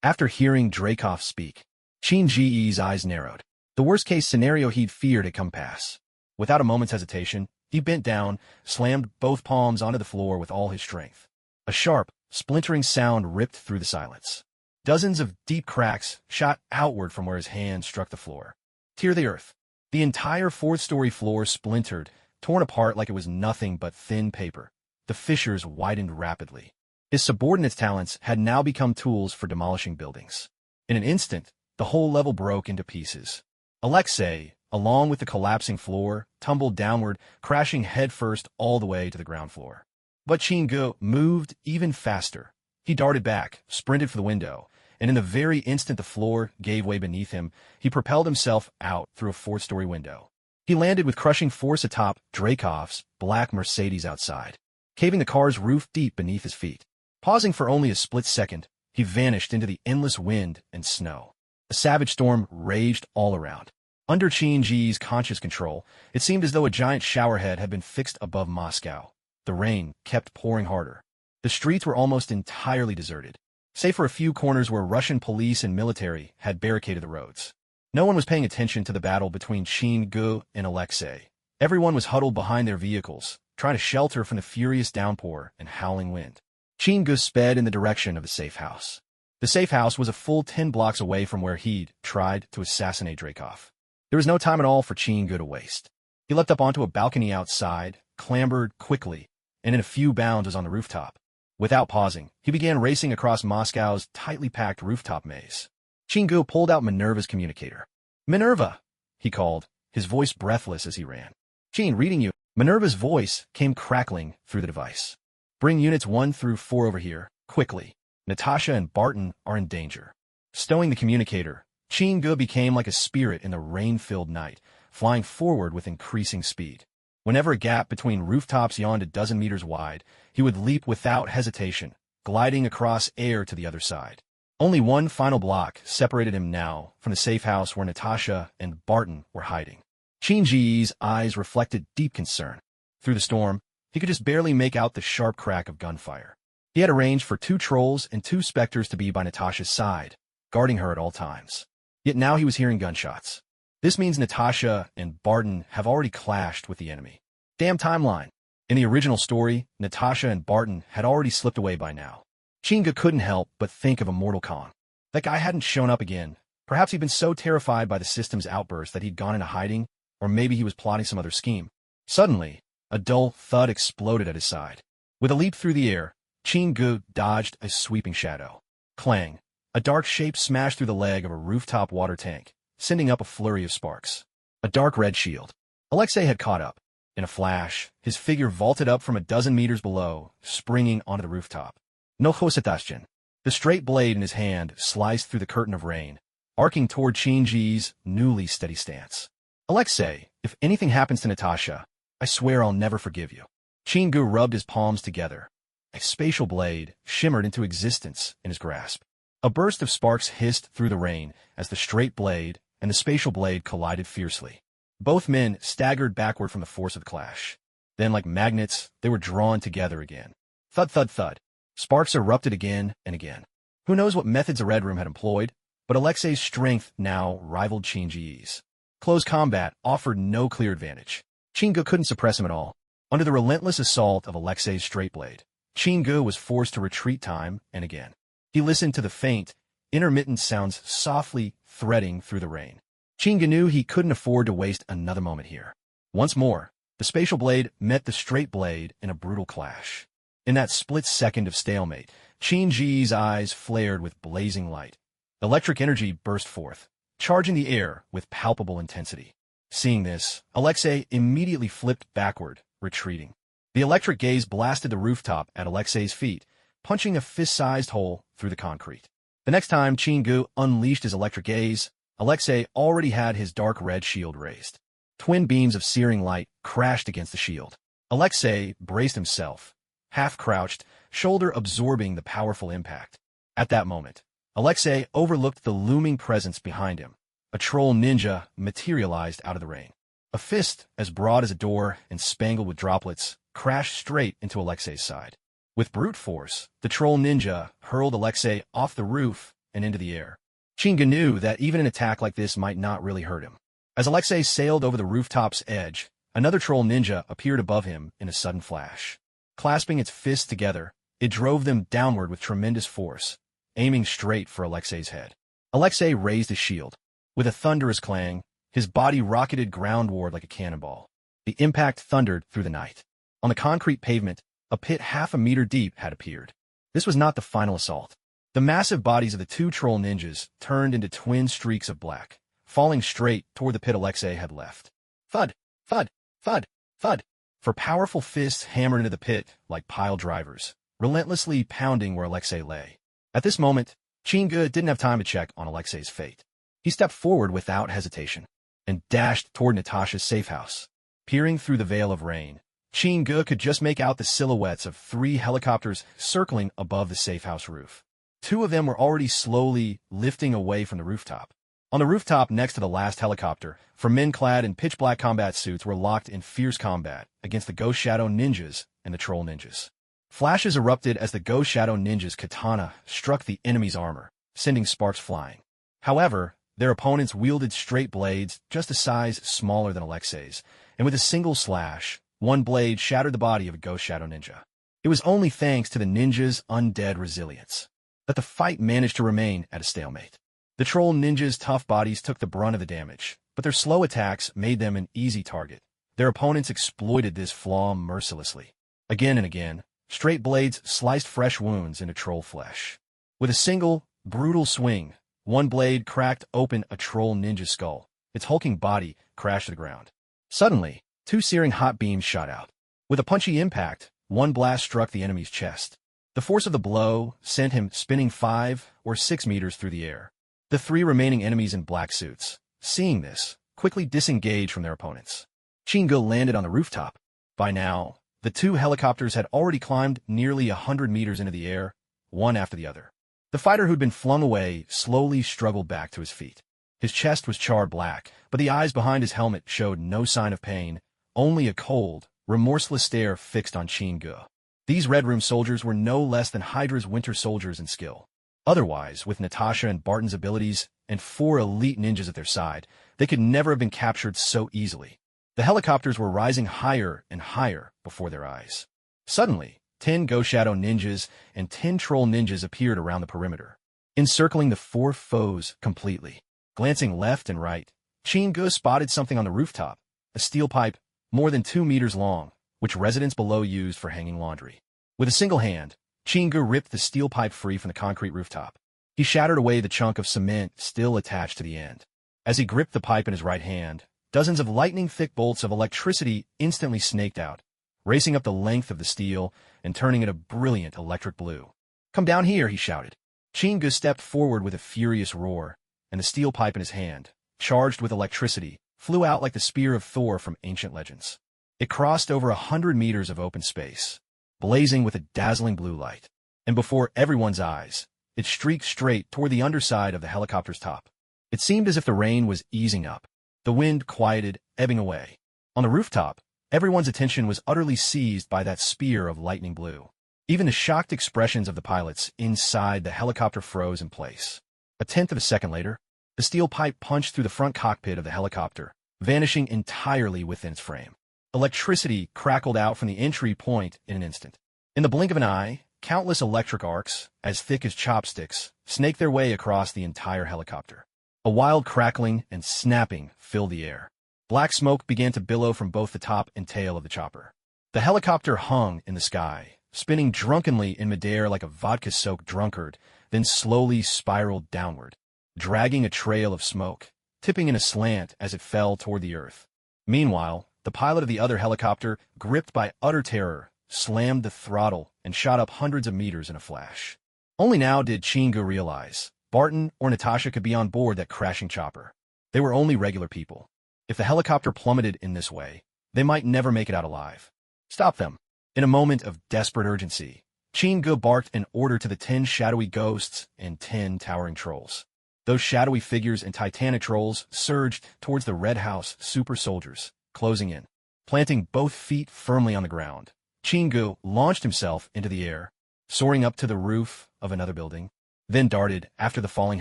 After hearing Dreykov speak, Chingu's eyes narrowed. The worst-case scenario he'd feared had come pass. Without a moment's hesitation, he bent down, slammed both palms onto the floor with all his strength. A sharp, splintering sound ripped through the silence. Dozens of deep cracks shot outward from where his hand struck the floor. Tear the earth. The entire 4th-story floor splintered, torn apart like it was nothing but thin paper. The fissures widened rapidly. His subordinates' talents had now become tools for demolishing buildings. In an instant, the whole level broke into pieces. Alexei, along with the collapsing floor, tumbled downward, crashing headfirst all the way to the ground floor. But Chingu moved even faster. He darted back, sprinted for the window, and in the very instant the floor gave way beneath him, he propelled himself out through a fourth-story window. He landed with crushing force atop Dreykov's black Mercedes outside, caving the car's roof deep beneath his feet. Pausing for only a split second, he vanished into the endless wind and snow. A savage storm raged all around. Under Chingu's conscious control, it seemed as though a giant showerhead had been fixed above Moscow. The rain kept pouring harder. The streets were almost entirely deserted, save for a few corners where Russian police and military had barricaded the roads. No one was paying attention to the battle between Chingu and Alexei. Everyone was huddled behind their vehicles, trying to shelter from the furious downpour and howling wind. Chingu sped in the direction of the safe house. The safe house was a full 10 blocks away from where he'd tried to assassinate Dreykov. There was no time at all for Chingu to waste. He leapt up onto a balcony outside, clambered quickly, and in a few bounds was on the rooftop. Without pausing, he began racing across Moscow's tightly packed rooftop maze. Chingu pulled out Minerva's communicator. "Minerva!" he called, his voice breathless as he ran. "Chin, reading you." Minerva's voice came crackling through the device. "Bring units 1 through 4 over here, quickly. Natasha and Barton are in danger." Stowing the communicator, Chingu became like a spirit in the rain-filled night, flying forward with increasing speed. Whenever a gap between rooftops yawned a dozen meters wide, he would leap without hesitation, gliding across air to the other side. Only one final block separated him now from the safe house where Natasha and Barton were hiding. Chingu's eyes reflected deep concern. Through the storm, he could just barely make out the sharp crack of gunfire. He had arranged for 2 trolls and 2 specters to be by Natasha's side, guarding her at all times. Yet now he was hearing gunshots. This means Natasha and Barton have already clashed with the enemy. Damn timeline. In the original story, Natasha and Barton had already slipped away by now. Chingu couldn't help but think of Immortal Kong. That guy hadn't shown up again. Perhaps he'd been so terrified by the system's outburst that he'd gone into hiding, or maybe he was plotting some other scheme. Suddenly, a dull thud exploded at his side. With a leap through the air, Chingu dodged a sweeping shadow. Clang! A dark shape smashed through the leg of a rooftop water tank, sending up a flurry of sparks. A dark red shield. Alexei had caught up. In a flash, his figure vaulted up from a dozen meters below, springing onto the rooftop. No Hosetashchen. The straight blade in his hand sliced through the curtain of rain, arcing toward Chingu's newly steady stance. "Alexei, if anything happens to Natasha, I swear I'll never forgive you." Chingu rubbed his palms together. A spatial blade shimmered into existence in his grasp. A burst of sparks hissed through the rain as the straight blade and the spatial blade collided fiercely. Both men staggered backward from the force of the clash. Then, like magnets, they were drawn together again. Thud, thud, thud. Sparks erupted again and again. Who knows what methods the Red Room had employed, but Alexei's strength now rivaled Chingu's. Close combat offered no clear advantage. Chingu couldn't suppress him at all. Under the relentless assault of Alexei's straight blade, Chingu was forced to retreat time and again. He listened to the faint, intermittent sounds softly threading through the rain. Chingu knew he couldn't afford to waste another moment here. Once more, the spatial blade met the straight blade in a brutal clash. In that split second of stalemate, Chingu's eyes flared with blazing light. Electric energy burst forth, charging the air with palpable intensity. Seeing this, Alexei immediately flipped backward, retreating. The electric gaze blasted the rooftop at Alexei's feet, punching a fist-sized hole through the concrete. The next time Chingu unleashed his electric gaze, Alexei already had his dark red shield raised. Twin beams of searing light crashed against the shield. Alexei braced himself, half-crouched, shoulder absorbing the powerful impact. At that moment, Alexei overlooked the looming presence behind him. A troll ninja materialized out of the rain. A fist as broad as a door and spangled with droplets crashed straight into Alexei's side. With brute force, the troll ninja hurled Alexei off the roof and into the air. Chingu knew that even an attack like this might not really hurt him. As Alexei sailed over the rooftop's edge, another troll ninja appeared above him in a sudden flash. Clasping its fists together, it drove them downward with tremendous force, aiming straight for Alexei's head. Alexei raised his shield. With a thunderous clang, his body rocketed groundward like a cannonball. The impact thundered through the night. On the concrete pavement, a pit half a meter deep had appeared. This was not the final assault. The massive bodies of the 2 troll ninjas turned into twin streaks of black, falling straight toward the pit Alexei had left. Thud, thud, thud, thud. For powerful fists hammered into the pit like pile drivers, relentlessly pounding where Alexei lay. At this moment, Chinga didn't have time to check on Alexei's fate. He stepped forward without hesitation and dashed toward Natasha's safe house. Peering through the veil of rain, Chinga could just make out the silhouettes of 3 helicopters circling above the safe house roof. 2 of them were already slowly lifting away from the rooftop. On the rooftop next to the last helicopter, 4 men clad in pitch-black combat suits were locked in fierce combat against the Ghost Shadow ninjas and the Troll ninjas. Flashes erupted as the Ghost Shadow ninjas' katana struck the enemy's armor, sending sparks flying. However, their opponents wielded straight blades just a size smaller than Alexei's, and with a single slash, one blade shattered the body of a Ghost Shadow ninja. It was only thanks to the ninjas' undead resilience that the fight managed to remain at a stalemate. The Troll ninjas' tough bodies took the brunt of the damage, but their slow attacks made them an easy target. Their opponents exploited this flaw mercilessly. Again and again, straight blades sliced fresh wounds into Troll flesh. With a single, brutal swing, one blade cracked open a Troll ninja's skull. Its hulking body crashed to the ground. Suddenly, 2 searing hot beams shot out. With a punchy impact, one blast struck the enemy's chest. The force of the blow sent him spinning 5 or 6 meters through the air. The 3 remaining enemies in black suits, seeing this, quickly disengaged from their opponents. Chinga landed on the rooftop. By now, the 2 helicopters had already climbed nearly 100 meters into the air, one after the other. The fighter who'd been flung away slowly struggled back to his feet. His chest was charred black, but the eyes behind his helmet showed no sign of pain, only a cold, remorseless stare fixed on Chinga. These Red Room soldiers were no less than Hydra's winter soldiers in skill. Otherwise, with Natasha and Barton's abilities and 4 elite ninjas at their side, they could never have been captured so easily. The helicopters were rising higher and higher before their eyes. Suddenly, 10 Ghost Shadow ninjas and 10 Troll ninjas appeared around the perimeter, encircling the 4 foes completely. Glancing left and right, Chinga spotted something on the rooftop, a steel pipe more than 2 meters long, which residents below used for hanging laundry. With a single hand, Chinga ripped the steel pipe free from the concrete rooftop. He shattered away the chunk of cement still attached to the end. As he gripped the pipe in his right hand, dozens of lightning-thick bolts of electricity instantly snaked out, racing up the length of the steel and turning it a brilliant electric blue. "Come down here," he shouted. Chinga stepped forward with a furious roar, and the steel pipe in his hand, charged with electricity, flew out like the spear of Thor from ancient legends. It crossed over 100 meters of open space, blazing with a dazzling blue light, and before everyone's eyes, it streaked straight toward the underside of the helicopter's top. It seemed as if the rain was easing up. The wind quieted, ebbing away. On the rooftop, everyone's attention was utterly seized by that spear of lightning blue. Even the shocked expressions of the pilots inside the helicopter froze in place. A tenth of a second later, the steel pipe punched through the front cockpit of the helicopter, vanishing entirely within its frame. Electricity crackled out from the entry point in an instant. In the blink of an eye, countless electric arcs, as thick as chopsticks, snaked their way across the entire helicopter. A wild crackling and snapping filled the air. Black smoke began to billow from both the top and tail of the chopper. The helicopter hung in the sky, spinning drunkenly in midair like a vodka-soaked drunkard, then slowly spiraled downward, dragging a trail of smoke, tipping in a slant as it fell toward the earth. Meanwhile, the pilot of the other helicopter, gripped by utter terror, slammed the throttle and shot up hundreds of meters in a flash. Only now did Chinga realize Barton or Natasha could be on board that crashing chopper. They were only regular people. If the helicopter plummeted in this way, they might never make it out alive. Stop them. In a moment of desperate urgency, Chinga barked an order to the 10 shadowy ghosts and 10 towering trolls. Those shadowy figures and titanic trolls surged towards the Red House super soldiers, closing in. Planting both feet firmly on the ground, Chinga launched himself into the air, soaring up to the roof of another building, then darted after the falling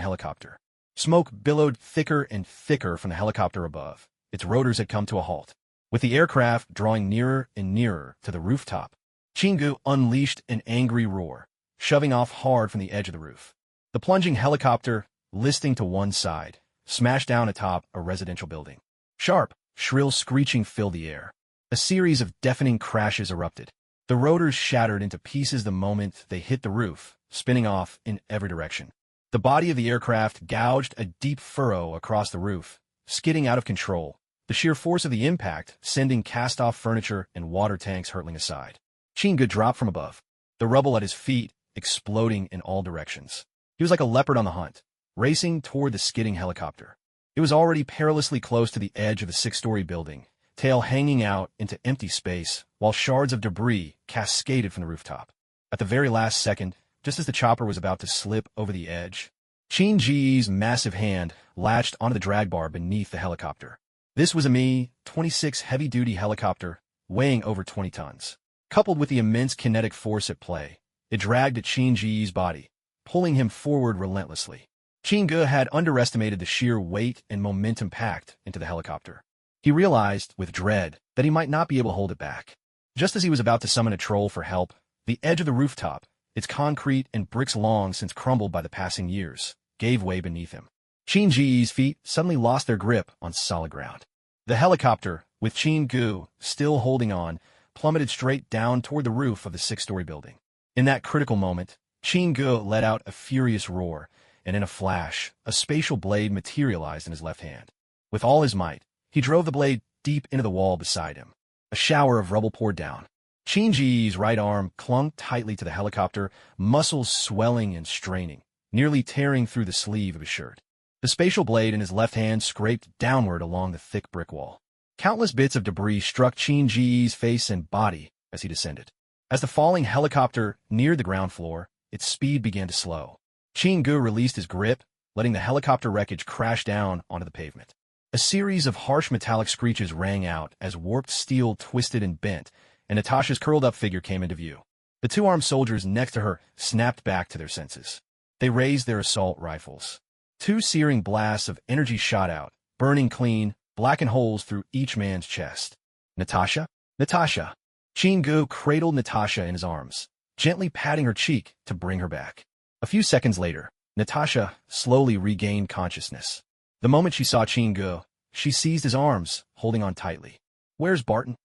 helicopter. Smoke billowed thicker and thicker from the helicopter above. Its rotors had come to a halt. With the aircraft drawing nearer and nearer to the rooftop, Chinga unleashed an angry roar, shoving off hard from the edge of the roof. The plunging helicopter, listing to one side, smashed down atop a residential building. Sharp, shrill screeching filled the air. A series of deafening crashes erupted. The rotors shattered into pieces the moment they hit the roof, spinning off in every direction. The body of the aircraft gouged a deep furrow across the roof, skidding out of control, the sheer force of the impact sending cast-off furniture and water tanks hurtling aside. Chinga dropped from above, the rubble at his feet exploding in all directions. He was like a leopard on the hunt, racing toward the skidding helicopter. It was already perilously close to the edge of the six-story building, tail hanging out into empty space, while shards of debris cascaded from the rooftop. At the very last second, just as the chopper was about to slip over the edge, Chin-Ji's massive hand latched onto the drag bar beneath the helicopter. This was a Mi-26 heavy-duty helicopter, weighing over 20 tons. Coupled with the immense kinetic force at play, it dragged at Chin-Ji's body, pulling him forward relentlessly. Chinga had underestimated the sheer weight and momentum packed into the helicopter. He realized, with dread, that he might not be able to hold it back. Just as he was about to summon a troll for help, the edge of the rooftop, its concrete and bricks long since crumbled by the passing years, gave way beneath him. Chin-Ji's feet suddenly lost their grip on solid ground. The helicopter, with Chin-Gu still holding on, plummeted straight down toward the roof of the six-story building. In that critical moment, Chin-Gu let out a furious roar, and in a flash, a spatial blade materialized in his left hand. With all his might, he drove the blade deep into the wall beside him. A shower of rubble poured down. Chin-Ji's right arm clung tightly to the helicopter, muscles swelling and straining, nearly tearing through the sleeve of his shirt. The spatial blade in his left hand scraped downward along the thick brick wall. Countless bits of debris struck Chin-Ji's face and body as he descended. As the falling helicopter neared the ground floor, its speed began to slow. Chin-Gu released his grip, letting the helicopter wreckage crash down onto the pavement. A series of harsh metallic screeches rang out as warped steel twisted and bent, and Natasha's curled-up figure came into view. The two armed soldiers next to her snapped back to their senses. They raised their assault rifles. Two searing blasts of energy shot out, burning clean, blackened holes through each man's chest. Natasha? Natasha! Chin-Gu cradled Natasha in his arms, gently patting her cheek to bring her back. A few seconds later, Natasha slowly regained consciousness. The moment she saw Chin-Gu, she seized his arms, holding on tightly. "Where's Barton?"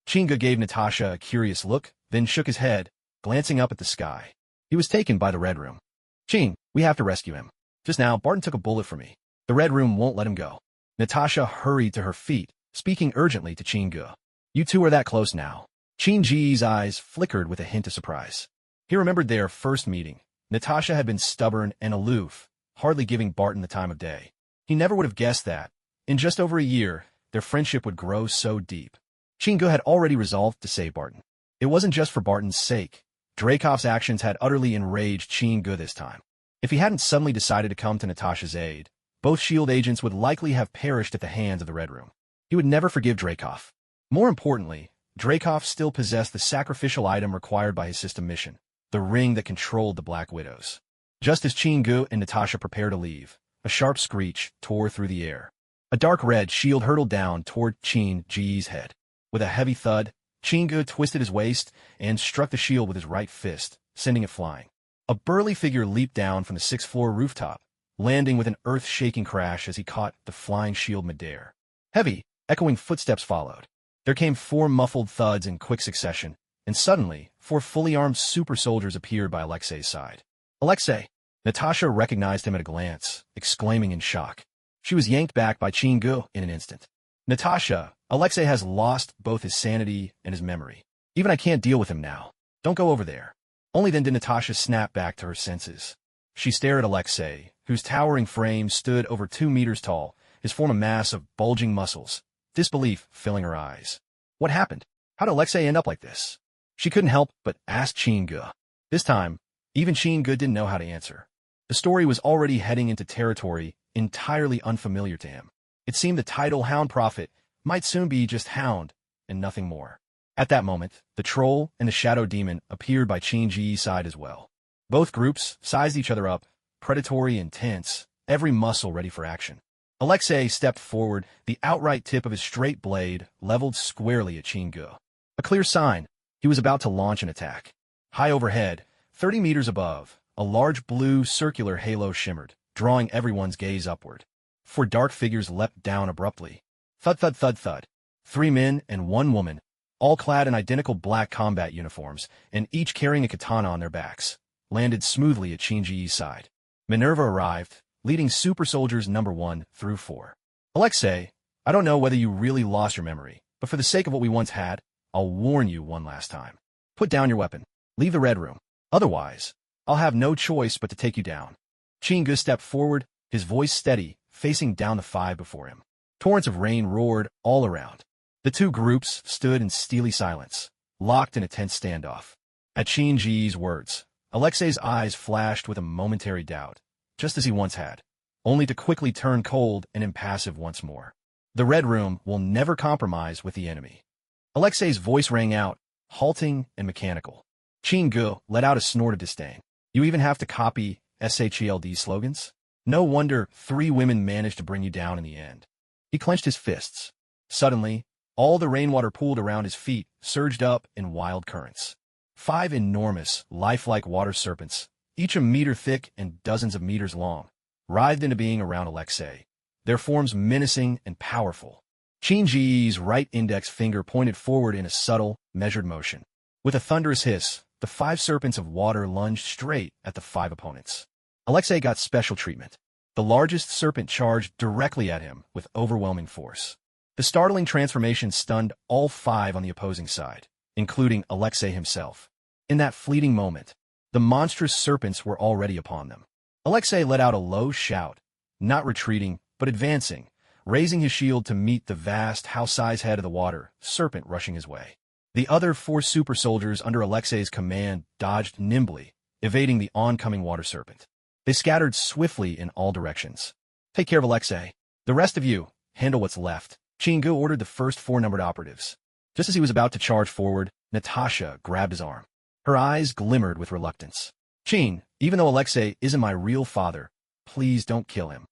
Chin-Gu gave Natasha a curious look, then shook his head, glancing up at the sky. "He was taken by the Red Room. Chin, we have to rescue him. Just now, Barton took a bullet for me. The Red Room won't let him go." Natasha hurried to her feet, speaking urgently to Chin-Gu. "You two are that close now." Chin-Ji's eyes flickered with a hint of surprise. He remembered their first meeting. Natasha had been stubborn and aloof, hardly giving Barton the time of day. He never would have guessed that, in just over a year, their friendship would grow so deep. Chin-Gu had already resolved to save Barton. It wasn't just for Barton's sake. Dreykov's actions had utterly enraged Chin-Gu this time. If he hadn't suddenly decided to come to Natasha's aid, both S.H.I.E.L.D. agents would likely have perished at the hands of the Red Room. He would never forgive Dreykov. More importantly, Dreykov still possessed the sacrificial item required by his system mission, the ring that controlled the Black Widows. Just as Chin-Gu and Natasha prepared to leave, a sharp screech tore through the air. A dark red shield hurtled down toward Chin-Ji's head. With a heavy thud, Chin-Gu twisted his waist and struck the shield with his right fist, sending it flying. A burly figure leaped down from the sixth-floor rooftop, landing with an earth-shaking crash as he caught the flying shield midair. Heavy, echoing footsteps followed. There came 4 muffled thuds in quick succession, and suddenly, 4 fully armed super soldiers appeared by Alexei's side. "Alexei!" Natasha recognized him at a glance, exclaiming in shock. She was yanked back by Chin-Gu in an instant. "Natasha, Alexei has lost both his sanity and his memory. Even I can't deal with him now. Don't go over there." Only then did Natasha snap back to her senses. She stared at Alexei, whose towering frame stood over 2 meters tall, his form a mass of bulging muscles, disbelief filling her eyes. What happened? How did Alexei end up like this? She couldn't help but ask Chin-Gu. This time, even Chin-Gu didn't know how to answer. The story was already heading into territory entirely unfamiliar to him. It seemed the title Hound Prophet might soon be just Hound and nothing more. At that moment, the troll and the shadow demon appeared by Chin-Ji's side as well. Both groups sized each other up, predatory and tense, every muscle ready for action. Alexei stepped forward, the outright tip of his straight blade leveled squarely at Chin-Gu. A clear sign. He was about to launch an attack. High overhead, 30 meters above, a large blue circular halo shimmered, drawing everyone's gaze upward. 4 dark figures leapt down abruptly. Thud, thud, thud, thud. 3 men and 1 woman, all clad in identical black combat uniforms, and each carrying a katana on their backs, landed smoothly at Chin-Ji's side. Minerva arrived, leading Super Soldiers number 1 through 4. Alexei, I don't know whether you really lost your memory, but for the sake of what we once had, I'll warn you one last time. Put down your weapon. Leave the Red Room. Otherwise, I'll have no choice but to take you down. Chingu stepped forward, his voice steady, facing down the 5 before him. Torrents of rain roared all around. The two groups stood in steely silence, locked in a tense standoff. At Chingu's words, Alexei's eyes flashed with a momentary doubt, just as he once had, only to quickly turn cold and impassive once more. The Red Room will never compromise with the enemy. Alexei's voice rang out, halting and mechanical. Chingu let out a snort of disdain. You even have to copy SHELD slogans? No wonder 3 women managed to bring you down in the end. He clenched his fists. Suddenly, all the rainwater pooled around his feet surged up in wild currents. 5 enormous, lifelike water serpents, each a meter thick and dozens of meters long, writhed into being around Alexei, their forms menacing and powerful. Chingu's right index finger pointed forward in a subtle, measured motion. With a thunderous hiss, the 5 serpents of water lunged straight at the 5 opponents. Alexei got special treatment. The largest serpent charged directly at him with overwhelming force. The startling transformation stunned all 5 on the opposing side, including Alexei himself. In that fleeting moment, the monstrous serpents were already upon them. Alexei let out a low shout, not retreating, but advancing, raising his shield to meet the vast, house-sized head of the water serpent rushing his way. The other 4 super soldiers under Alexei's command dodged nimbly, evading the oncoming water serpent. They scattered swiftly in all directions. Take care of Alexei. The rest of you, handle what's left. Chingu ordered the first 4 numbered operatives. Just as he was about to charge forward, Natasha grabbed his arm. Her eyes glimmered with reluctance. Chin, even though Alexei isn't my real father, please don't kill him.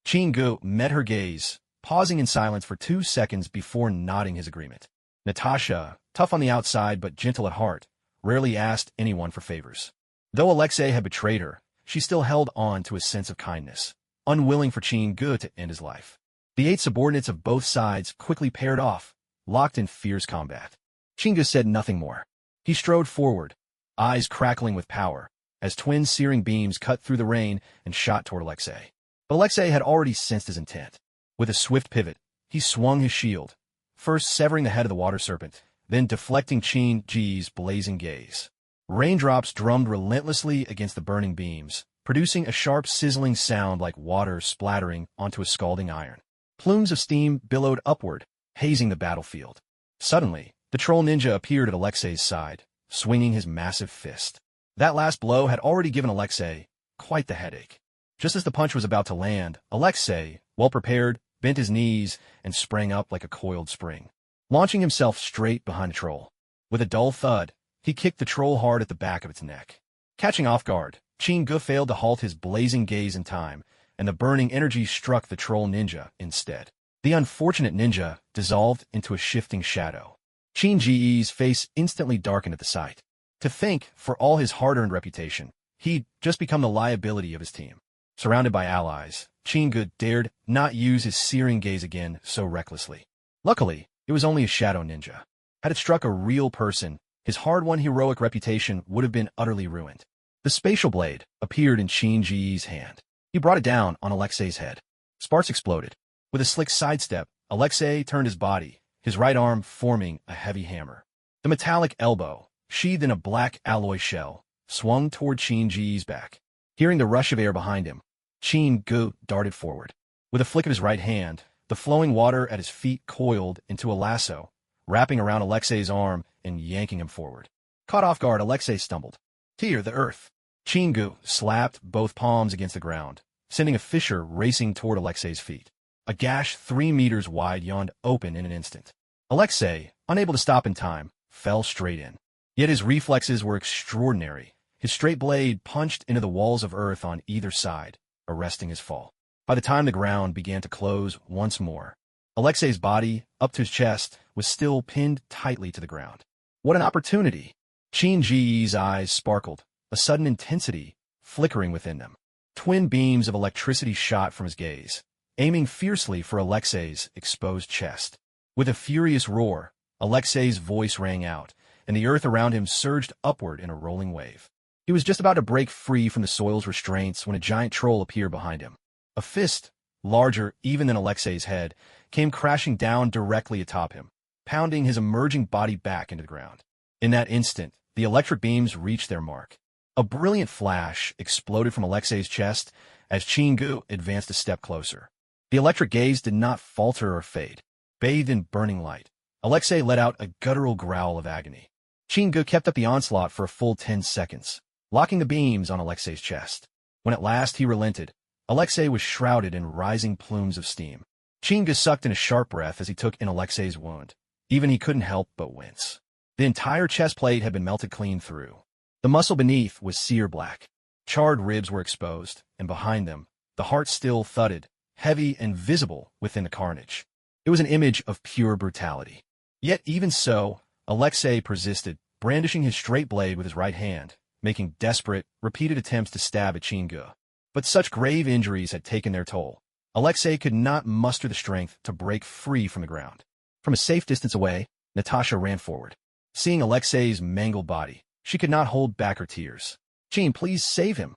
Chingu met her gaze, pausing in silence for 2 seconds before nodding his agreement. Natasha, tough on the outside but gentle at heart, rarely asked anyone for favors. Though Alexei had betrayed her, she still held on to a sense of kindness, unwilling for Chingu to end his life. The 8 subordinates of both sides quickly paired off, locked in fierce combat. Chingu said nothing more. He strode forward, eyes crackling with power, as twin searing beams cut through the rain and shot toward Alexei. But Alexei had already sensed his intent. With a swift pivot, he swung his shield, first severing the head of the water serpent, then deflecting Chingu's blazing gaze. Raindrops drummed relentlessly against the burning beams, producing a sharp sizzling sound like water splattering onto a scalding iron. Plumes of steam billowed upward, hazing the battlefield. Suddenly, the troll ninja appeared at Alexei's side, swinging his massive fist. That last blow had already given Alexei quite the headache. Just as the punch was about to land, Alexei, well prepared, bent his knees and sprang up like a coiled spring, launching himself straight behind the troll. With a dull thud, he kicked the troll hard at the back of its neck. Catching off guard, Chingu failed to halt his blazing gaze in time, and the burning energy struck the troll ninja instead. The unfortunate ninja dissolved into a shifting shadow. Chingu's face instantly darkened at the sight. To think, for all his hard-earned reputation, he'd just become the liability of his team. Surrounded by allies, Chingu dared not use his searing gaze again so recklessly. Luckily, it was only a shadow ninja. Had it struck a real person, his hard-won heroic reputation would have been utterly ruined. The spatial blade appeared in Chingu's hand. He brought it down on Alexei's head. Sparks exploded. With a slick sidestep, Alexei turned his body, his right arm forming a heavy hammer. The metallic elbow, sheathed in a black alloy shell, swung toward Chingu's back. Hearing the rush of air behind him, Chingu darted forward. With a flick of his right hand, the flowing water at his feet coiled into a lasso, wrapping around Alexei's arm and yanking him forward. Caught off guard, Alexei stumbled. Tear the earth. Chingu slapped both palms against the ground, sending a fissure racing toward Alexei's feet. A gash 3 meters wide yawned open in an instant. Alexei, unable to stop in time, fell straight in. Yet his reflexes were extraordinary. His straight blade punched into the walls of earth on either side, arresting his fall. By the time the ground began to close once more, Alexei's body, up to his chest, was still pinned tightly to the ground. What an opportunity! Chingu's eyes sparkled, a sudden intensity flickering within them. Twin beams of electricity shot from his gaze, aiming fiercely for Alexei's exposed chest. With a furious roar, Alexei's voice rang out, and the earth around him surged upward in a rolling wave. He was just about to break free from the soil's restraints when a giant troll appeared behind him. A fist, larger even than Alexei's head, came crashing down directly atop him, pounding his emerging body back into the ground. In that instant, the electric beams reached their mark. A brilliant flash exploded from Alexei's chest as Chingu advanced a step closer. The electric gaze did not falter or fade. Bathed in burning light, Alexei let out a guttural growl of agony. Chingu kept up the onslaught for a full 10 seconds, locking the beams on Alexei's chest. When at last he relented, Alexei was shrouded in rising plumes of steam. Chingu sucked in a sharp breath as he took in Alexei's wound. Even he couldn't help but wince. The entire chest plate had been melted clean through. The muscle beneath was sear black. Charred ribs were exposed, and behind them, the heart still thudded, heavy and visible within the carnage. It was an image of pure brutality. Yet even so, Alexei persisted, brandishing his straight blade with his right hand, making desperate, repeated attempts to stab at Chingu. But such grave injuries had taken their toll. Alexei could not muster the strength to break free from the ground. From a safe distance away, Natasha ran forward. Seeing Alexei's mangled body, she could not hold back her tears. "Chin, please save him."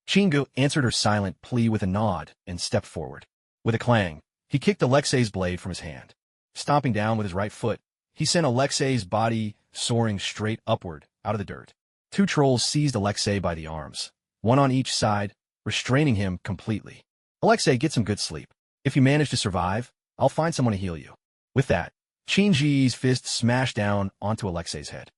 Chingu answered her silent plea with a nod and stepped forward. With a clang, he kicked Alexei's blade from his hand. Stomping down with his right foot, he sent Alexei's body soaring straight upward out of the dirt. Two trolls seized Alexei by the arms, one on each side, restraining him completely. "Alexei, get some good sleep. If you manage to survive, I'll find someone to heal you." With that, Chinji's fist smashed down onto Alexei's head.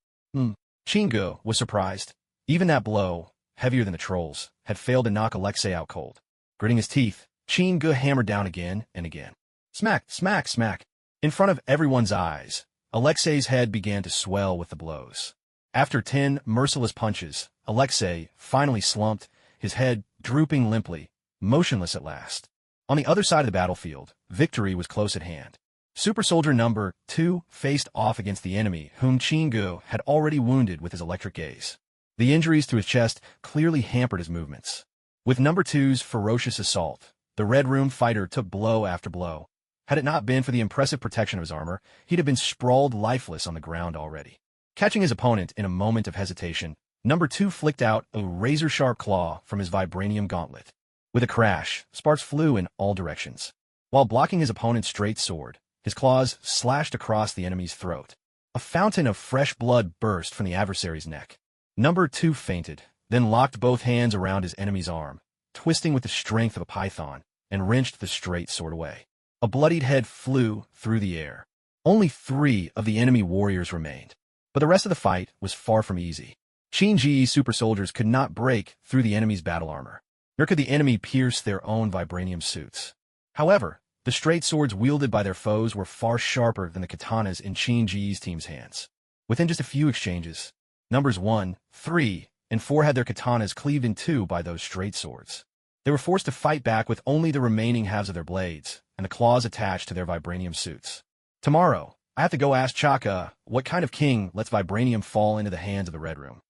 Chingu was surprised. Even that blow, heavier than the trolls, had failed to knock Alexei out cold. Gritting his teeth, Chingu hammered down again and again. Smack, smack, smack. In front of everyone's eyes, Alexei's head began to swell with the blows. After 10 merciless punches, Alexei finally slumped, his head drooping limply, motionless at last. On the other side of the battlefield, victory was close at hand. Super Soldier number 2 faced off against the enemy whom Chingu had already wounded with his electric gaze. The injuries to his chest clearly hampered his movements. With number 2's ferocious assault, the Red Room fighter took blow after blow. Had it not been for the impressive protection of his armor, he'd have been sprawled lifeless on the ground already. Catching his opponent in a moment of hesitation, number 2 flicked out a razor-sharp claw from his vibranium gauntlet. With a crash, sparks flew in all directions. While blocking his opponent's straight sword, his claws slashed across the enemy's throat. A fountain of fresh blood burst from the adversary's neck. Number 2 fainted, then locked both hands around his enemy's arm, twisting with the strength of a python, and wrenched the straight sword away. A bloodied head flew through the air. Only 3 of the enemy warriors remained. But the rest of the fight was far from easy. Shinji's super soldiers could not break through the enemy's battle armor, nor could the enemy pierce their own vibranium suits. However, the straight swords wielded by their foes were far sharper than the katanas in Shinji's team's hands. Within just a few exchanges, numbers 1, 3, and 4 had their katanas cleaved in two by those straight swords. They were forced to fight back with only the remaining halves of their blades, and the claws attached to their vibranium suits. Tomorrow, I have to go ask Chaka what kind of king lets vibranium fall into the hands of the Red Room.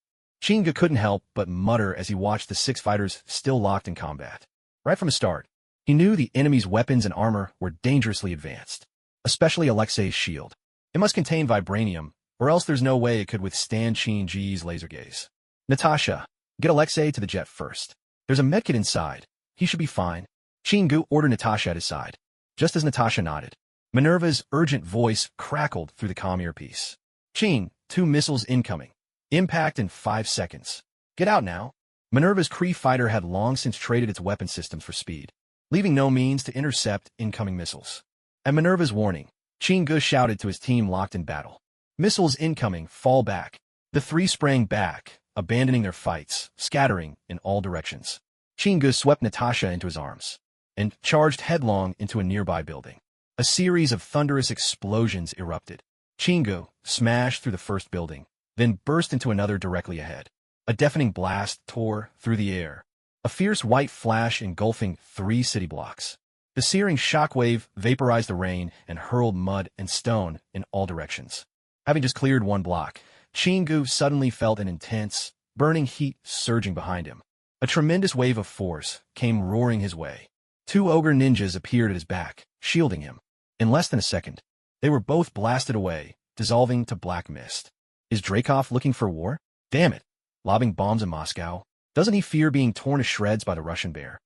Chingu couldn't help but mutter as he watched the 6 fighters still locked in combat. Right from the start, he knew the enemy's weapons and armor were dangerously advanced, especially Alexei's shield. It must contain vibranium, or else there's no way it could withstand Shinji's laser gaze. "Natasha, get Alexei to the jet first. There's a medkit inside. He should be fine." Chingu ordered Natasha at his side. Just as Natasha nodded, Minerva's urgent voice crackled through the comm earpiece. "Chin, 2 missiles incoming. Impact in 5 seconds. Get out now." Minerva's Kree fighter had long since traded its weapon systems for speed, leaving no means to intercept incoming missiles. At Minerva's warning, Chingu shouted to his team locked in battle. "Missiles incoming, fall back." The 3 sprang back, abandoning their fights, scattering in all directions. Chingu swept Natasha into his arms and charged headlong into a nearby building. A series of thunderous explosions erupted. Chingu smashed through the first building, then burst into another directly ahead. A deafening blast tore through the air, a fierce white flash engulfing 3 city blocks. The searing shockwave vaporized the rain and hurled mud and stone in all directions. Having just cleared 1 block, Chingu suddenly felt an intense, burning heat surging behind him. A tremendous wave of force came roaring his way. 2 ogre ninjas appeared at his back, shielding him. In less than a second, they were both blasted away, dissolving to black mist. Is Dreykov looking for war? Damn it! lobbing bombs in Moscow. Doesn't he fear being torn to shreds by the Russian bear?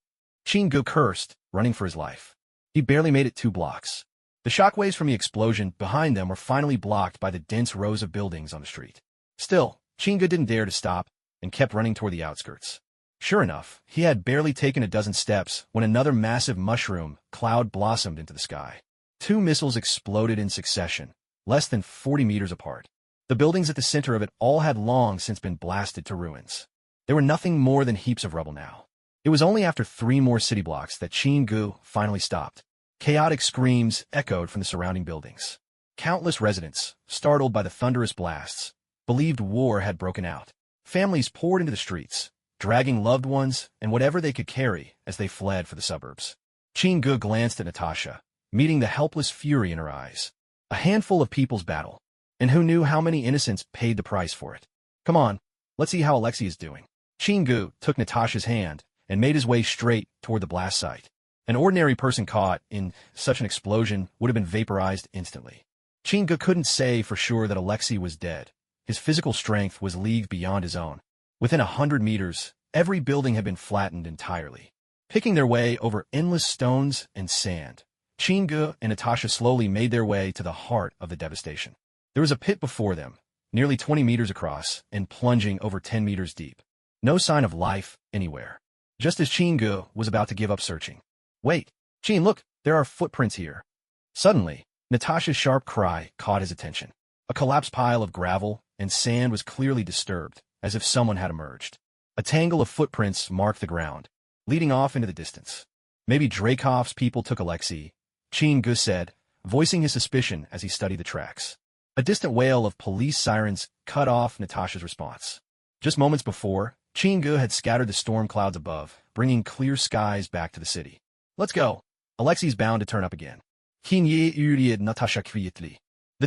Chingu cursed, running for his life. He barely made it 2 blocks. The shockwaves from the explosion behind them were finally blocked by the dense rows of buildings on the street. Still, Chingu didn't dare to stop and kept running toward the outskirts. Sure enough, he had barely taken a dozen steps when another massive mushroom cloud blossomed into the sky. 2 missiles exploded in succession, less than 40 meters apart. The buildings at the center of it all had long since been blasted to ruins. They were nothing more than heaps of rubble now. It was only after 3 more city blocks that Chingu finally stopped. Chaotic screams echoed from the surrounding buildings. Countless residents, startled by the thunderous blasts, believed war had broken out. Families poured into the streets, dragging loved ones and whatever they could carry as they fled for the suburbs. Chingu glanced at Natasha, meeting the helpless fury in her eyes. A handful of people's battle. And who knew how many innocents paid the price for it? Come on, let's see how Alexei is doing. Chingu took Natasha's hand and made his way straight toward the blast site. An ordinary person caught in such an explosion would have been vaporized instantly. Chingu couldn't say for sure that Alexei was dead. His physical strength was leagues beyond his own. Within 100 meters, every building had been flattened entirely. Picking their way over endless stones and sand, Chingu and Natasha slowly made their way to the heart of the devastation. There was a pit before them, nearly 20 meters across and plunging over 10 meters deep. No sign of life anywhere. Just as Chingu was about to give up searching. Wait, Chin, look, there are footprints here. Suddenly, Natasha's sharp cry caught his attention. A collapsed pile of gravel and sand was clearly disturbed, as if someone had emerged. A tangle of footprints marked the ground, leading off into the distance. Maybe Dreykov's people took Alexei, Chingu said, voicing his suspicion as he studied the tracks. A distant wail of police sirens cut off Natasha's response. Just moments before, Chingu had scattered the storm clouds above, bringing clear skies back to the city. Let's go. Alexei's bound to turn up again. The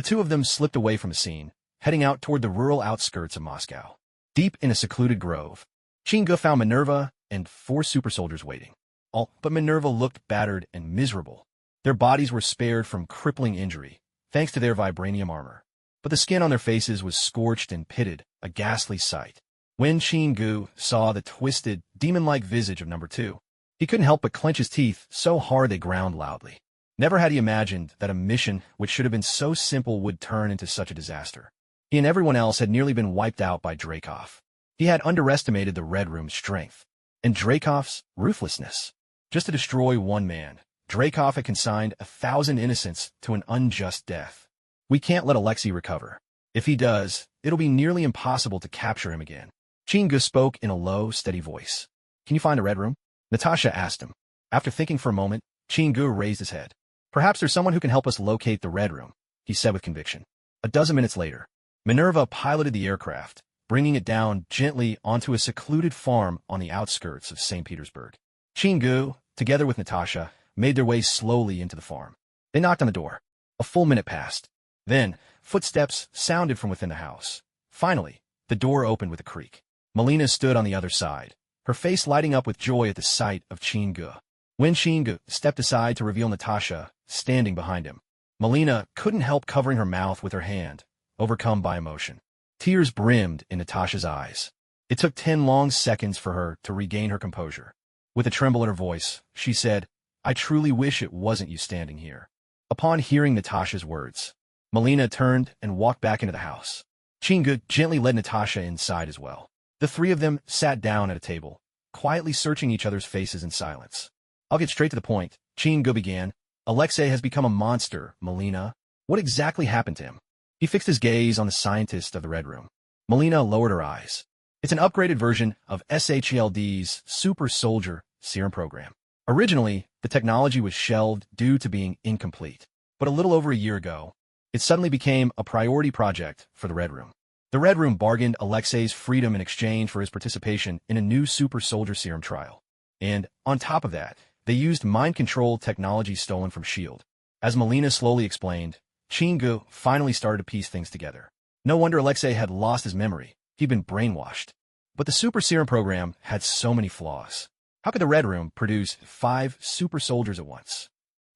2 of them slipped away from the scene, heading out toward the rural outskirts of Moscow. Deep in a secluded grove, Chingu found Minerva and 4 super soldiers waiting. All but Minerva looked battered and miserable. Their bodies were spared from crippling injury, thanks to their vibranium armor. But the skin on their faces was scorched and pitted, a ghastly sight. When Chingu saw the twisted, demon-like visage of number 2, he couldn't help but clench his teeth so hard they ground loudly. Never had he imagined that a mission which should have been so simple would turn into such a disaster. He and everyone else had nearly been wiped out by Dreykov. He had underestimated the Red Room's strength, and Dreykov's ruthlessness. Just to destroy one man, Dreykov had consigned 1,000 innocents to an unjust death. We can't let Alexei recover. If he does, it'll be nearly impossible to capture him again. Chingu spoke in a low, steady voice. Can you find a Red Room? Natasha asked him. After thinking for a moment, Chingu raised his head. Perhaps there's someone who can help us locate the Red Room, he said with conviction. A dozen minutes later, Minerva piloted the aircraft, bringing it down gently onto a secluded farm on the outskirts of St. Petersburg. Chingu, together with Natasha, made their way slowly into the farm. They knocked on the door. A full minute passed. Then, footsteps sounded from within the house. Finally, the door opened with a creak. Melina stood on the other side, her face lighting up with joy at the sight of Chingu. When Chingu stepped aside to reveal Natasha standing behind him, Melina couldn't help covering her mouth with her hand, overcome by emotion. Tears brimmed in Natasha's eyes. It took 10 long seconds for her to regain her composure. With a tremble in her voice, she said, I truly wish it wasn't you standing here. Upon hearing Natasha's words, Melina turned and walked back into the house. Chingu gently led Natasha inside as well. The 3 of them sat down at a table, quietly searching each other's faces in silence. I'll get straight to the point, Chingu began. Alexei has become a monster, Melina. What exactly happened to him? He fixed his gaze on the scientist of the Red Room. Melina lowered her eyes. It's an upgraded version of SHLD's Super Soldier Serum program. Originally, the technology was shelved due to being incomplete. But a little over a year ago, it suddenly became a priority project for the Red Room. The Red Room bargained Alexei's freedom in exchange for his participation in a new Super Soldier Serum trial. And, on top of that, they used mind control technology stolen from S.H.I.E.L.D. As Melina slowly explained, Chingu finally started to piece things together. No wonder Alexei had lost his memory. He'd been brainwashed. But the Super Serum program had so many flaws. How could the Red Room produce 5 super soldiers at once?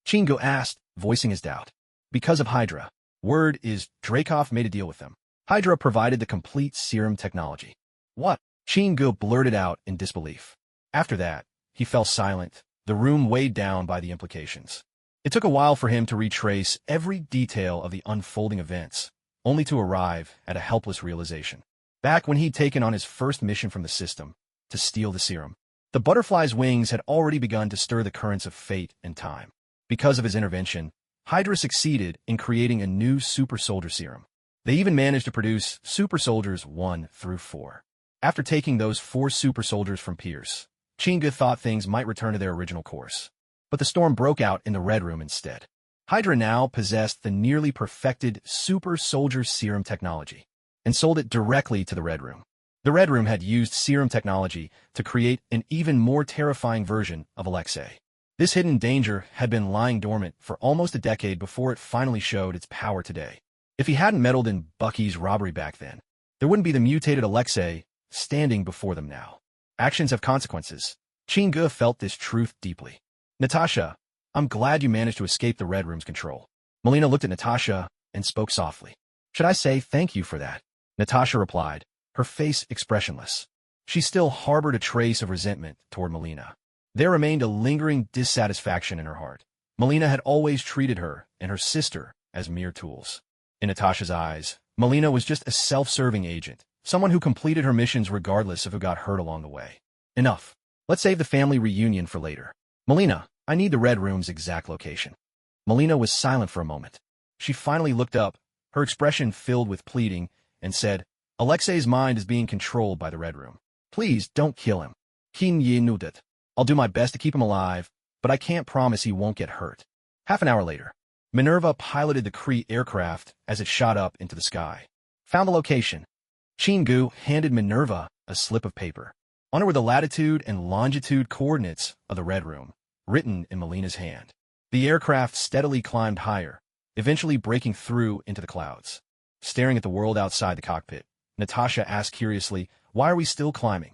Chingu asked, voicing his doubt. Because of Hydra. Word is Dreykov made a deal with them. Hydra provided the complete serum technology. What? Chingu blurted out in disbelief. After that, he fell silent, the room weighed down by the implications. It took a while for him to retrace every detail of the unfolding events, only to arrive at a helpless realization. Back when he'd taken on his first mission from the system, to steal the serum, the butterfly's wings had already begun to stir the currents of fate and time. Because of his intervention, Hydra succeeded in creating a new super soldier serum. They even managed to produce super soldiers 1 through 4. After taking those 4 super soldiers from Pierce, Chingu thought things might return to their original course. But the storm broke out in the Red Room instead. Hydra now possessed the nearly perfected super soldier serum technology and sold it directly to the Red Room. The Red Room had used serum technology to create an even more terrifying version of Alexei. This hidden danger had been lying dormant for almost a decade before it finally showed its power today. If he hadn't meddled in Bucky's robbery back then, there wouldn't be the mutated Alexei standing before them now. Actions have consequences. Chingu felt this truth deeply. Natasha, I'm glad you managed to escape the Red Room's control. Melina looked at Natasha and spoke softly. Should I say thank you for that? Natasha replied, her face expressionless. She still harbored a trace of resentment toward Melina. There remained a lingering dissatisfaction in her heart. Melina had always treated her and her sister as mere tools. In Natasha's eyes, Melina was just a self-serving agent, someone who completed her missions regardless of who got hurt along the way. Enough. Let's save the family reunion for later. Melina, I need the Red Room's exact location. Melina was silent for a moment. She finally looked up, her expression filled with pleading, and said, Alexei's mind is being controlled by the Red Room. Please don't kill him. I'll do my best to keep him alive, but I can't promise he won't get hurt. Half an hour later, Minerva piloted the Kree aircraft as it shot up into the sky. Found the location. Chingu handed Minerva a slip of paper. On it were the latitude and longitude coordinates of the Red Room, written in Melina's hand. The aircraft steadily climbed higher, eventually breaking through into the clouds. Staring at the world outside the cockpit, Natasha asked curiously, why are we still climbing?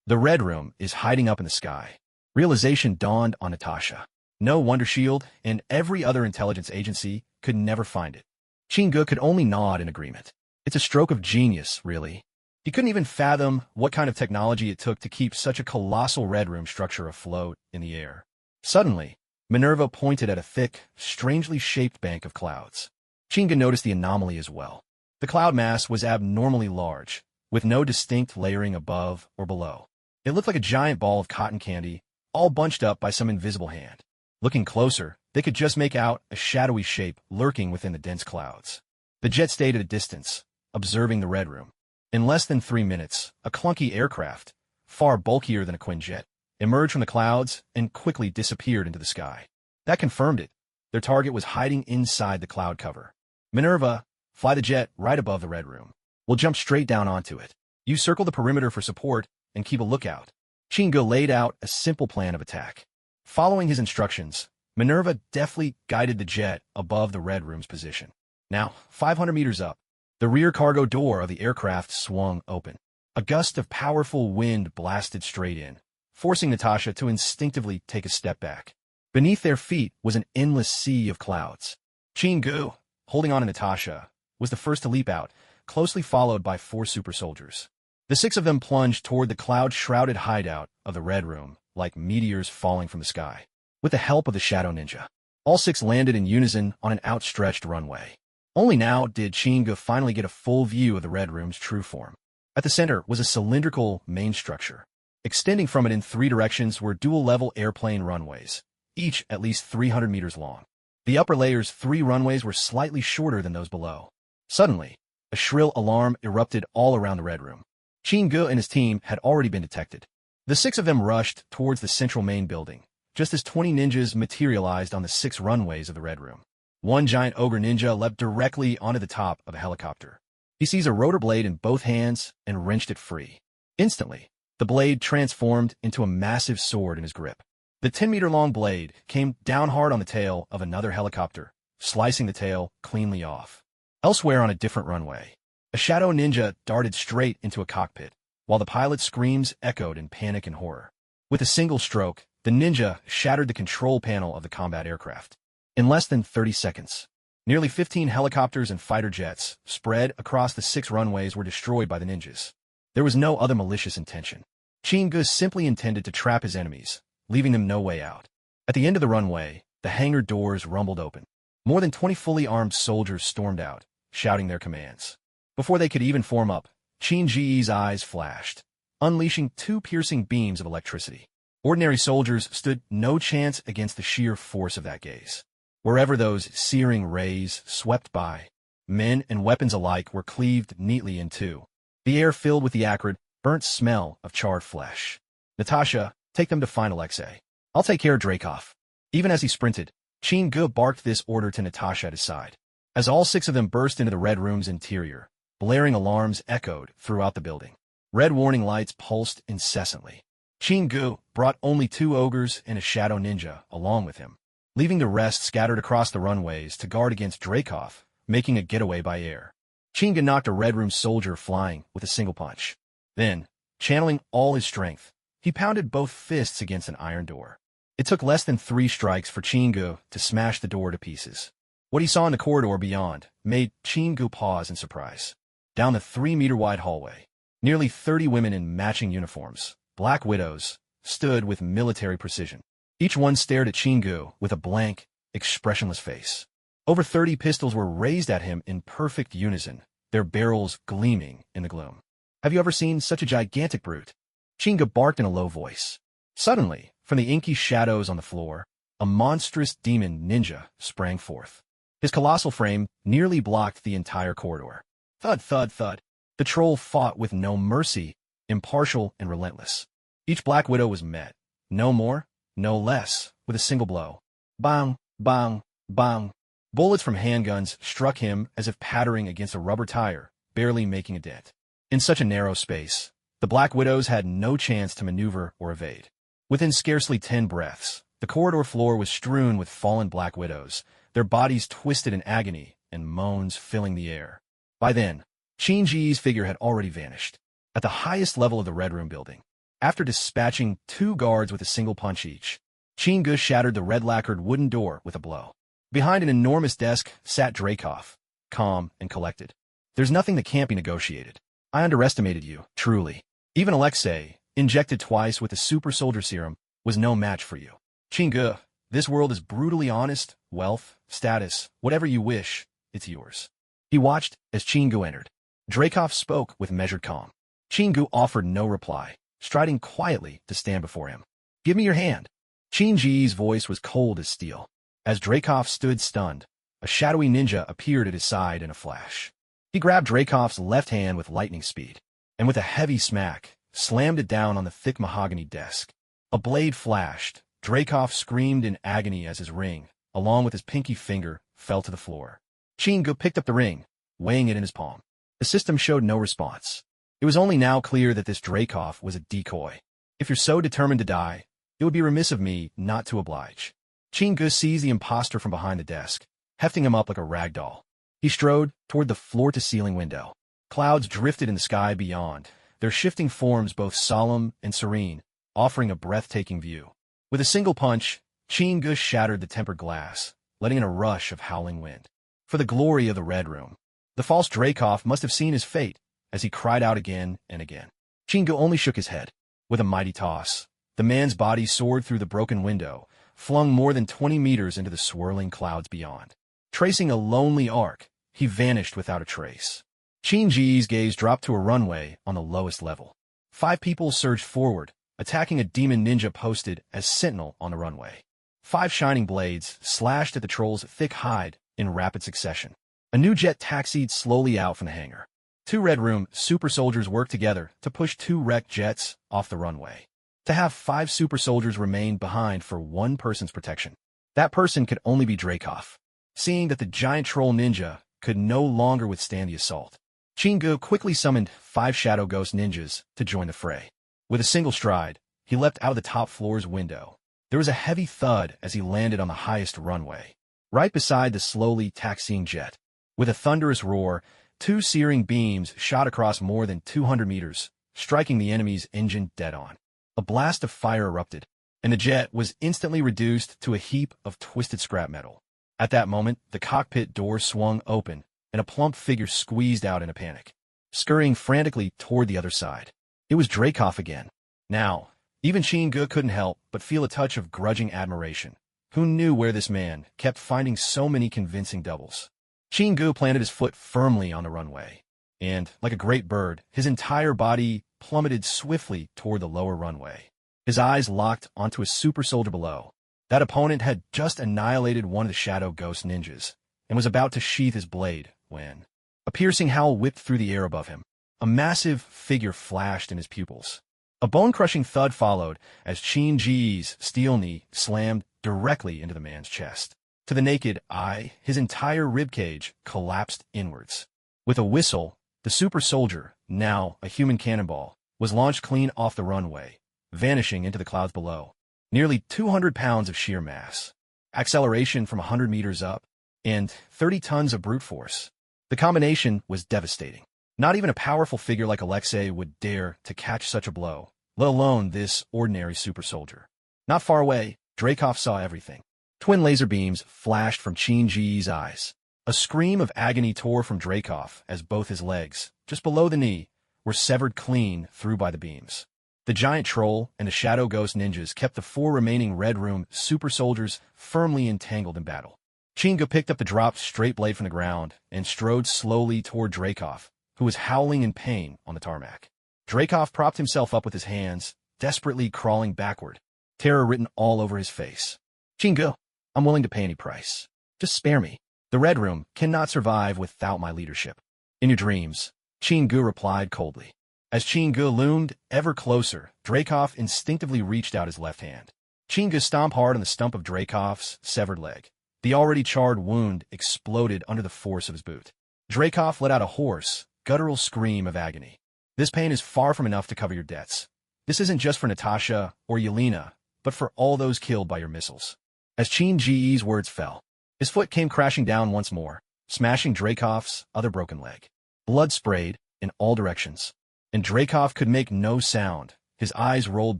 The Red Room is hiding up in the sky. Realization dawned on Natasha. No Wonder Shield and every other intelligence agency could never find it. Chingu could only nod in agreement. It's a stroke of genius, really. He couldn't even fathom what kind of technology it took to keep such a colossal Red Room structure afloat in the air. Suddenly, Minerva pointed at a thick, strangely shaped bank of clouds. Chingu noticed the anomaly as well. The cloud mass was abnormally large, with no distinct layering above or below. It looked like a giant ball of cotton candy, all bunched up by some invisible hand. Looking closer, they could just make out a shadowy shape lurking within the dense clouds. The jet stayed at a distance, observing the Red Room. In less than 3 minutes, a clunky aircraft, far bulkier than a Quinjet, emerged from the clouds and quickly disappeared into the sky. That confirmed it. Their target was hiding inside the cloud cover. Minerva, fly the jet right above the Red Room. We'll jump straight down onto it. You circle the perimeter for support and keep a lookout. Chingu laid out a simple plan of attack. Following his instructions, Minerva deftly guided the jet above the Red Room's position. Now, 500 meters up, the rear cargo door of the aircraft swung open. A gust of powerful wind blasted straight in, forcing Natasha to instinctively take a step back. Beneath their feet was an endless sea of clouds. Chingu, holding on to Natasha, was the first to leap out, closely followed by 4 super soldiers. The 6 of them plunged toward the cloud-shrouded hideout of the Red Room, like meteors falling from the sky. With the help of the Shadow Ninja, all 6 landed in unison on an outstretched runway. Only now did Chingu finally get a full view of the Red Room's true form. At the center was a cylindrical main structure. Extending from it in 3 directions were dual-level airplane runways, each at least 300 meters long. The upper layer's 3 runways were slightly shorter than those below. Suddenly, a shrill alarm erupted all around the Red Room. Chingu and his team had already been detected. The 6 of them rushed towards the central main building, just as 20 ninjas materialized on the 6 runways of the Red Room. One giant ogre ninja leapt directly onto the top of a helicopter. He seized a rotor blade in both hands and wrenched it free. Instantly, the blade transformed into a massive sword in his grip. The 10-meter-long blade came down hard on the tail of another helicopter, slicing the tail cleanly off. Elsewhere on a different runway, a shadow ninja darted straight into a cockpit, while the pilot's screams echoed in panic and horror. With a single stroke, the ninja shattered the control panel of the combat aircraft. In less than 30 seconds, nearly 15 helicopters and fighter jets spread across the 6 runways were destroyed by the ninjas. There was no other malicious intention. Chingu simply intended to trap his enemies, leaving them no way out. At the end of the runway, the hangar doors rumbled open. More than 20 fully armed soldiers stormed out, shouting their commands. Before they could even form up, Qin Ji's eyes flashed, unleashing 2 piercing beams of electricity. Ordinary soldiers stood no chance against the sheer force of that gaze. Wherever those searing rays swept by, men and weapons alike were cleaved neatly in two. The air filled with the acrid, burnt smell of charred flesh. Natasha, take them to final Alexei. I'll take care of Dreykov. Even as he sprinted, Qin Gu barked this order to Natasha at his side. As all 6 of them burst into the Red Room's interior, blaring alarms echoed throughout the building. Red warning lights pulsed incessantly. Qin Gu brought only 2 ogres and a shadow ninja along with him, leaving the rest scattered across the runways to guard against Dreykov, making a getaway by air. Qin Gu knocked a Red Room soldier flying with a single punch. Then, channeling all his strength, he pounded both fists against an iron door. It took less than 3 strikes for Qin Gu to smash the door to pieces. What he saw in the corridor beyond made Qin Gu pause in surprise. Down the 3-meter-wide hallway, nearly 30 women in matching uniforms, Black Widows, stood with military precision. Each one stared at Qin Gu with a blank, expressionless face. Over 30 pistols were raised at him in perfect unison, their barrels gleaming in the gloom. Have you ever seen such a gigantic brute? Qin Gu barked in a low voice. Suddenly, from the inky shadows on the floor, a monstrous demon ninja sprang forth. His colossal frame nearly blocked the entire corridor. Thud, thud, thud. The troll fought with no mercy, impartial and relentless. Each Black Widow was met, no more, no less, with a single blow. Bang, bang, bang. Bullets from handguns struck him as if pattering against a rubber tire, barely making a dent. In such a narrow space, the Black Widows had no chance to maneuver or evade. Within scarcely 10 breaths, the corridor floor was strewn with fallen Black Widows, their bodies twisted in agony and moans filling the air. By then, Qin Ji's figure had already vanished. At the highest level of the Red Room building, after dispatching 2 guards with a single punch each, Qin Gu shattered the red-lacquered wooden door with a blow. Behind an enormous desk sat Dreykov, calm and collected. There's nothing that can't be negotiated. I underestimated you, truly. Even Alexei, injected twice with the super soldier serum, was no match for you. Qin Gu, this world is brutally honest. Wealth, status, whatever you wish, it's yours. He watched as Qin Gu entered. Dreykov spoke with measured calm. Qin Gu offered no reply, striding quietly to stand before him. Give me your hand. Qin Ji's voice was cold as steel. As Dreykov stood stunned, a shadowy ninja appeared at his side in a flash. He grabbed Dreykov's left hand with lightning speed, and with a heavy smack, slammed it down on the thick mahogany desk. A blade flashed. Dreykov screamed in agony as his ring, along with his pinky finger, fell to the floor. Qin Gu picked up the ring, weighing it in his palm. The system showed no response. It was only now clear that this Dreykov was a decoy. If you're so determined to die, it would be remiss of me not to oblige. Qin Gu seized the imposter from behind the desk, hefting him up like a rag doll. He strode toward the floor-to-ceiling window. Clouds drifted in the sky beyond, their shifting forms both solemn and serene, offering a breathtaking view. With a single punch, Qin Gu shattered the tempered glass, letting in a rush of howling wind. For the glory of the Red Room, the false Dreykov must have seen his fate as he cried out again and again. Qin Gu only shook his head. With a mighty toss, the man's body soared through the broken window, flung more than 20 meters into the swirling clouds beyond. Tracing a lonely arc, he vanished without a trace. Qin Ji's gaze dropped to a runway on the lowest level. 5 people surged forward, attacking a demon ninja posted as sentinel on the runway. 5 shining blades slashed at the troll's thick hide in rapid succession. A new jet taxied slowly out from the hangar. 2 Red Room super soldiers worked together to push 2 wrecked jets off the runway. To have 5 super soldiers remain behind for one person's protection. That person could only be Dreykov. Seeing that the giant troll ninja could no longer withstand the assault, Qin Gu quickly summoned 5 Shadow Ghost ninjas to join the fray. With a single stride, he leapt out of the top floor's window. There was a heavy thud as he landed on the highest runway, right beside the slowly taxiing jet. With a thunderous roar, 2 searing beams shot across more than 200 meters, striking the enemy's engine dead on. A blast of fire erupted, and the jet was instantly reduced to a heap of twisted scrap metal. At that moment, the cockpit door swung open, and a plump figure squeezed out in a panic. scurrying frantically toward the other side. It was Dreykov again. Now, even Chingu couldn't help but feel a touch of grudging admiration. Who knew where this man kept finding so many convincing doubles? Chingu planted his foot firmly on the runway, and, like a great bird, his entire body plummeted swiftly toward the lower runway. His eyes locked onto a super soldier below. That opponent had just annihilated one of the Shadow Ghost ninjas, and was about to sheath his blade when a piercing howl whipped through the air above him. A massive figure flashed in his pupils. A bone-crushing thud followed as Qin Ji's steel knee slammed directly into the man's chest. To the naked eye, his entire ribcage collapsed inwards. With a whistle, the super soldier, now a human cannonball, was launched clean off the runway, vanishing into the clouds below. Nearly 200 pounds of sheer mass, acceleration from 100 meters up, and 30 tons of brute force. The combination was devastating. Not even a powerful figure like Alexei would dare to catch such a blow, let alone this ordinary super soldier. Not far away, Dreykov saw everything. Twin laser beams flashed from Qin Ji's eyes. A scream of agony tore from Dreykov as both his legs, just below the knee, were severed clean through by the beams. The giant troll and the Shadow Ghost ninjas kept the 4 remaining Red Room super soldiers firmly entangled in battle. Chingu picked up the dropped straight blade from the ground and strode slowly toward Dreykov, who was howling in pain on the tarmac. Dreykov propped himself up with his hands, desperately crawling backward, terror written all over his face. Chingu, I'm willing to pay any price. Just spare me. The Red Room cannot survive without my leadership. In your dreams, Chingu replied coldly. As Chingu loomed ever closer, Dreykov instinctively reached out his left hand. Chingu stomped hard on the stump of Dreykov's severed leg. The already charred wound exploded under the force of his boot. Dreykov let out a hoarse, guttural scream of agony. This pain is far from enough to cover your debts. This isn't just for Natasha or Yelena, but for all those killed by your missiles. As Qin Ji's words fell, his foot came crashing down once more, smashing Dreykov's other broken leg. Blood sprayed in all directions, and Dreykov could make no sound. His eyes rolled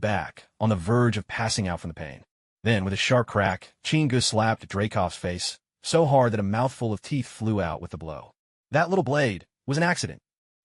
back, on the verge of passing out from the pain. Then, with a sharp crack, Chingu slapped Dreykov's face, so hard that a mouthful of teeth flew out with the blow. That little blade was an accident.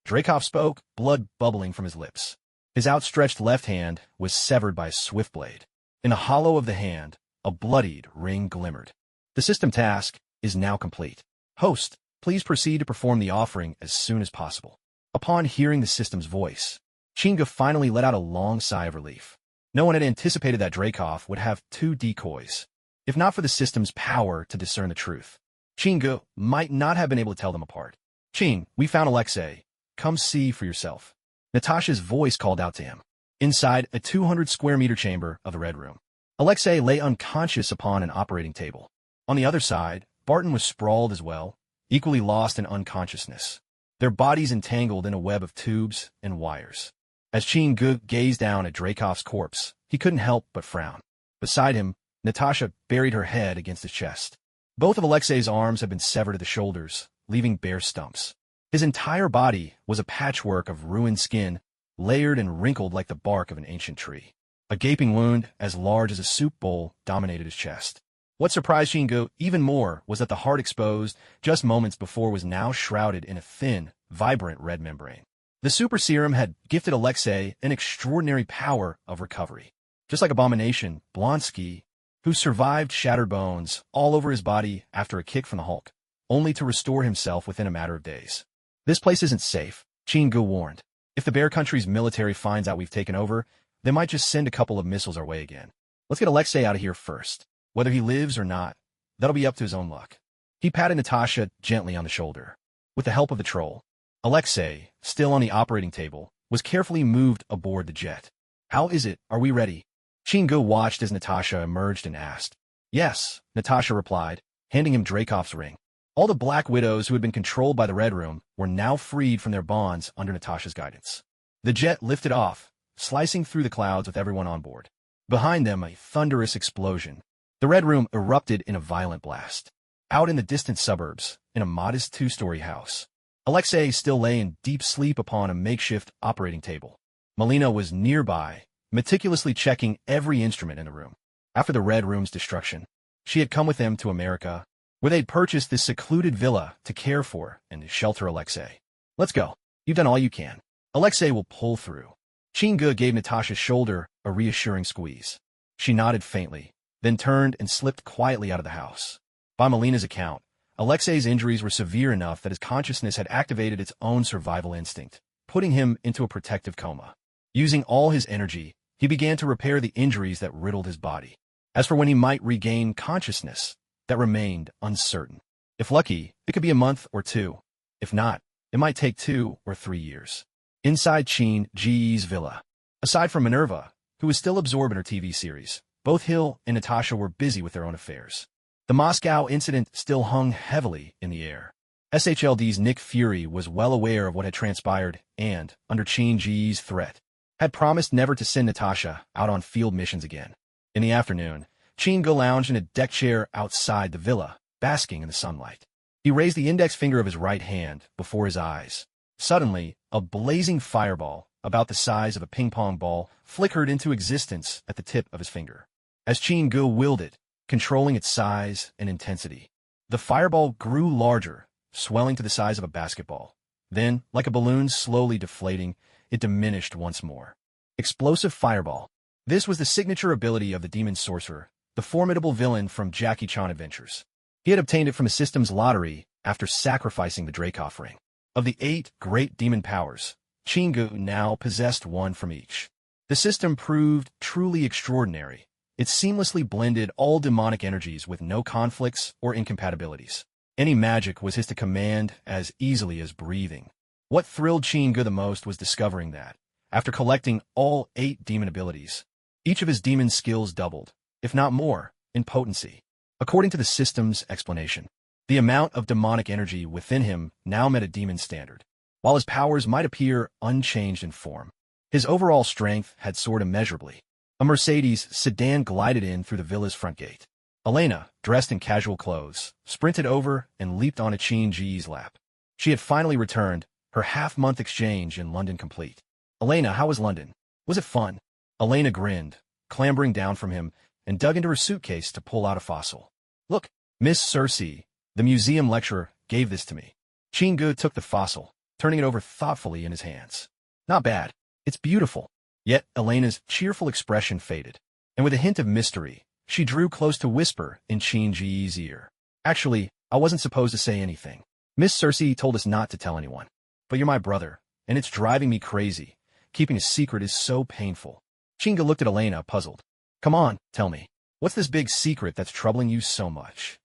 Dreykov spoke, blood bubbling from his lips. His outstretched left hand was severed by a swift blade. In the hollow of the hand, a bloodied ring glimmered. The system task is now complete. Host, please proceed to perform the offering as soon as possible. Upon hearing the system's voice, Chingu finally let out a long sigh of relief. No one had anticipated that Dreykov would have 2 decoys. If not for the system's power to discern the truth, Chingu might not have been able to tell them apart. Chin, we found Alexei. Come see for yourself. Natasha's voice called out to him. Inside a 200-square-meter chamber of the Red Room, Alexei lay unconscious upon an operating table. On the other side, Barton was sprawled as well, equally lost in unconsciousness, their bodies entangled in a web of tubes and wires. As Chingu gazed down at Dreykov's corpse, he couldn't help but frown. Beside him, Natasha buried her head against his chest. Both of Alexei's arms had been severed at the shoulders, leaving bare stumps. His entire body was a patchwork of ruined skin, layered and wrinkled like the bark of an ancient tree. A gaping wound, as large as a soup bowl, dominated his chest. What surprised Chingu even more was that the heart exposed just moments before was now shrouded in a thin, vibrant red membrane. The super serum had gifted Alexei an extraordinary power of recovery. Just like Abomination Blonsky, who survived shattered bones all over his body after a kick from the Hulk, only to restore himself within a matter of days. This place isn't safe, Chingu warned. If the Bear Country's military finds out we've taken over, they might just send a couple of missiles our way again. Let's get Alexei out of here first. Whether he lives or not, that'll be up to his own luck. He patted Natasha gently on the shoulder. With the help of the troll, Alexei, still on the operating table, was carefully moved aboard the jet. How is it? Are we ready? Chingu watched as Natasha emerged and asked. Yes, Natasha replied, handing him Dreykov's ring. All the Black Widows who had been controlled by the Red Room were now freed from their bonds under Natasha's guidance. The jet lifted off, slicing through the clouds with everyone on board. Behind them, a thunderous explosion. The Red Room erupted in a violent blast. Out in the distant suburbs, in a modest 2-story house, Alexei still lay in deep sleep upon a makeshift operating table. Melina was nearby, meticulously checking every instrument in the room. After the Red Room's destruction, she had come with them to America, where they'd purchased this secluded villa to care for and shelter Alexei. Let's go. You've done all you can. Alexei will pull through. Chinga gave Natasha's shoulder a reassuring squeeze. She nodded faintly, then turned and slipped quietly out of the house. By Melina's account, Alexei's injuries were severe enough that his consciousness had activated its own survival instinct, putting him into a protective coma. Using all his energy, he began to repair the injuries that riddled his body. As for when he might regain consciousness, that remained uncertain. If lucky, it could be a month or two. If not, it might take 2 or 3 years. Inside Qin Ji's villa. Aside from Minerva, who was still absorbed in her TV series, both Hill and Natasha were busy with their own affairs. The Moscow incident still hung heavily in the air. SHLD's Nick Fury was well aware of what had transpired and, under Qin Ji's threat, had promised never to send Natasha out on field missions again. In the afternoon, Qin lounged in a deck chair outside the villa, basking in the sunlight. He raised the index finger of his right hand before his eyes. Suddenly, a blazing fireball, about the size of a ping-pong ball, flickered into existence at the tip of his finger. As Qin willed it, controlling its size and intensity, the fireball grew larger, swelling to the size of a basketball. Then, like a balloon slowly deflating, it diminished once more. Explosive Fireball. This was the signature ability of the demon sorcerer, the formidable villain from Jackie Chan Adventures. He had obtained it from a systems lottery after sacrificing the Dracoff ring. Of the 8 great demon powers, Chingu now possessed one from each. The system proved truly extraordinary. It seamlessly blended all demonic energies with no conflicts or incompatibilities. Any magic was his to command as easily as breathing. What thrilled Chingu the most was discovering that, after collecting all 8 demon abilities, each of his demon skills doubled, if not more, in potency. According to the system's explanation, the amount of demonic energy within him now met a demon standard. While his powers might appear unchanged in form, his overall strength had soared immeasurably. A Mercedes sedan glided in through the villa's front gate. Elena, dressed in casual clothes, sprinted over and leaped onto Qin Ji's lap. She had finally returned, her half-month exchange in London complete. Elena, how was London? Was it fun? Elena grinned, clambering down from him, and dug into her suitcase to pull out a fossil. Look, Miss Cersei, the museum lecturer, gave this to me. Chingu took the fossil, turning it over thoughtfully in his hands. Not bad. It's beautiful. Yet Elena's cheerful expression faded, and with a hint of mystery, she drew close to whisper in Qin Ji's ear. Actually, I wasn't supposed to say anything. Miss Cersei told us not to tell anyone. But you're my brother, and it's driving me crazy. Keeping a secret is so painful. Chinga looked at Elena, puzzled. Come on, tell me. What's this big secret that's troubling you so much?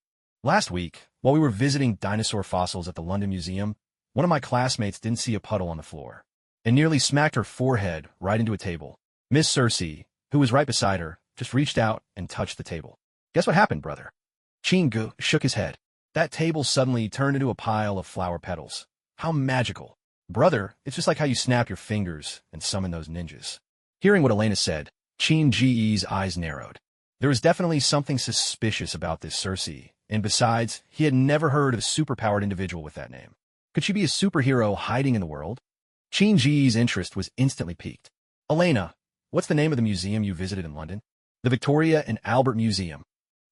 Last week, while we were visiting dinosaur fossils at the London Museum, one of my classmates didn't see a puddle on the floor, and nearly smacked her forehead right into a table. Miss Cersei, who was right beside her, just reached out and touched the table. Guess what happened, brother? Chingu shook his head. That table suddenly turned into a pile of flower petals. How magical. Brother, it's just like how you snap your fingers and summon those ninjas. Hearing what Elena said, Qin Ji's eyes narrowed. There was definitely something suspicious about this Cersei, and besides, he had never heard of a superpowered individual with that name. Could she be a superhero hiding in the world? Qin Ji's interest was instantly piqued. Elena, what's the name of the museum you visited in London? The Victoria and Albert Museum.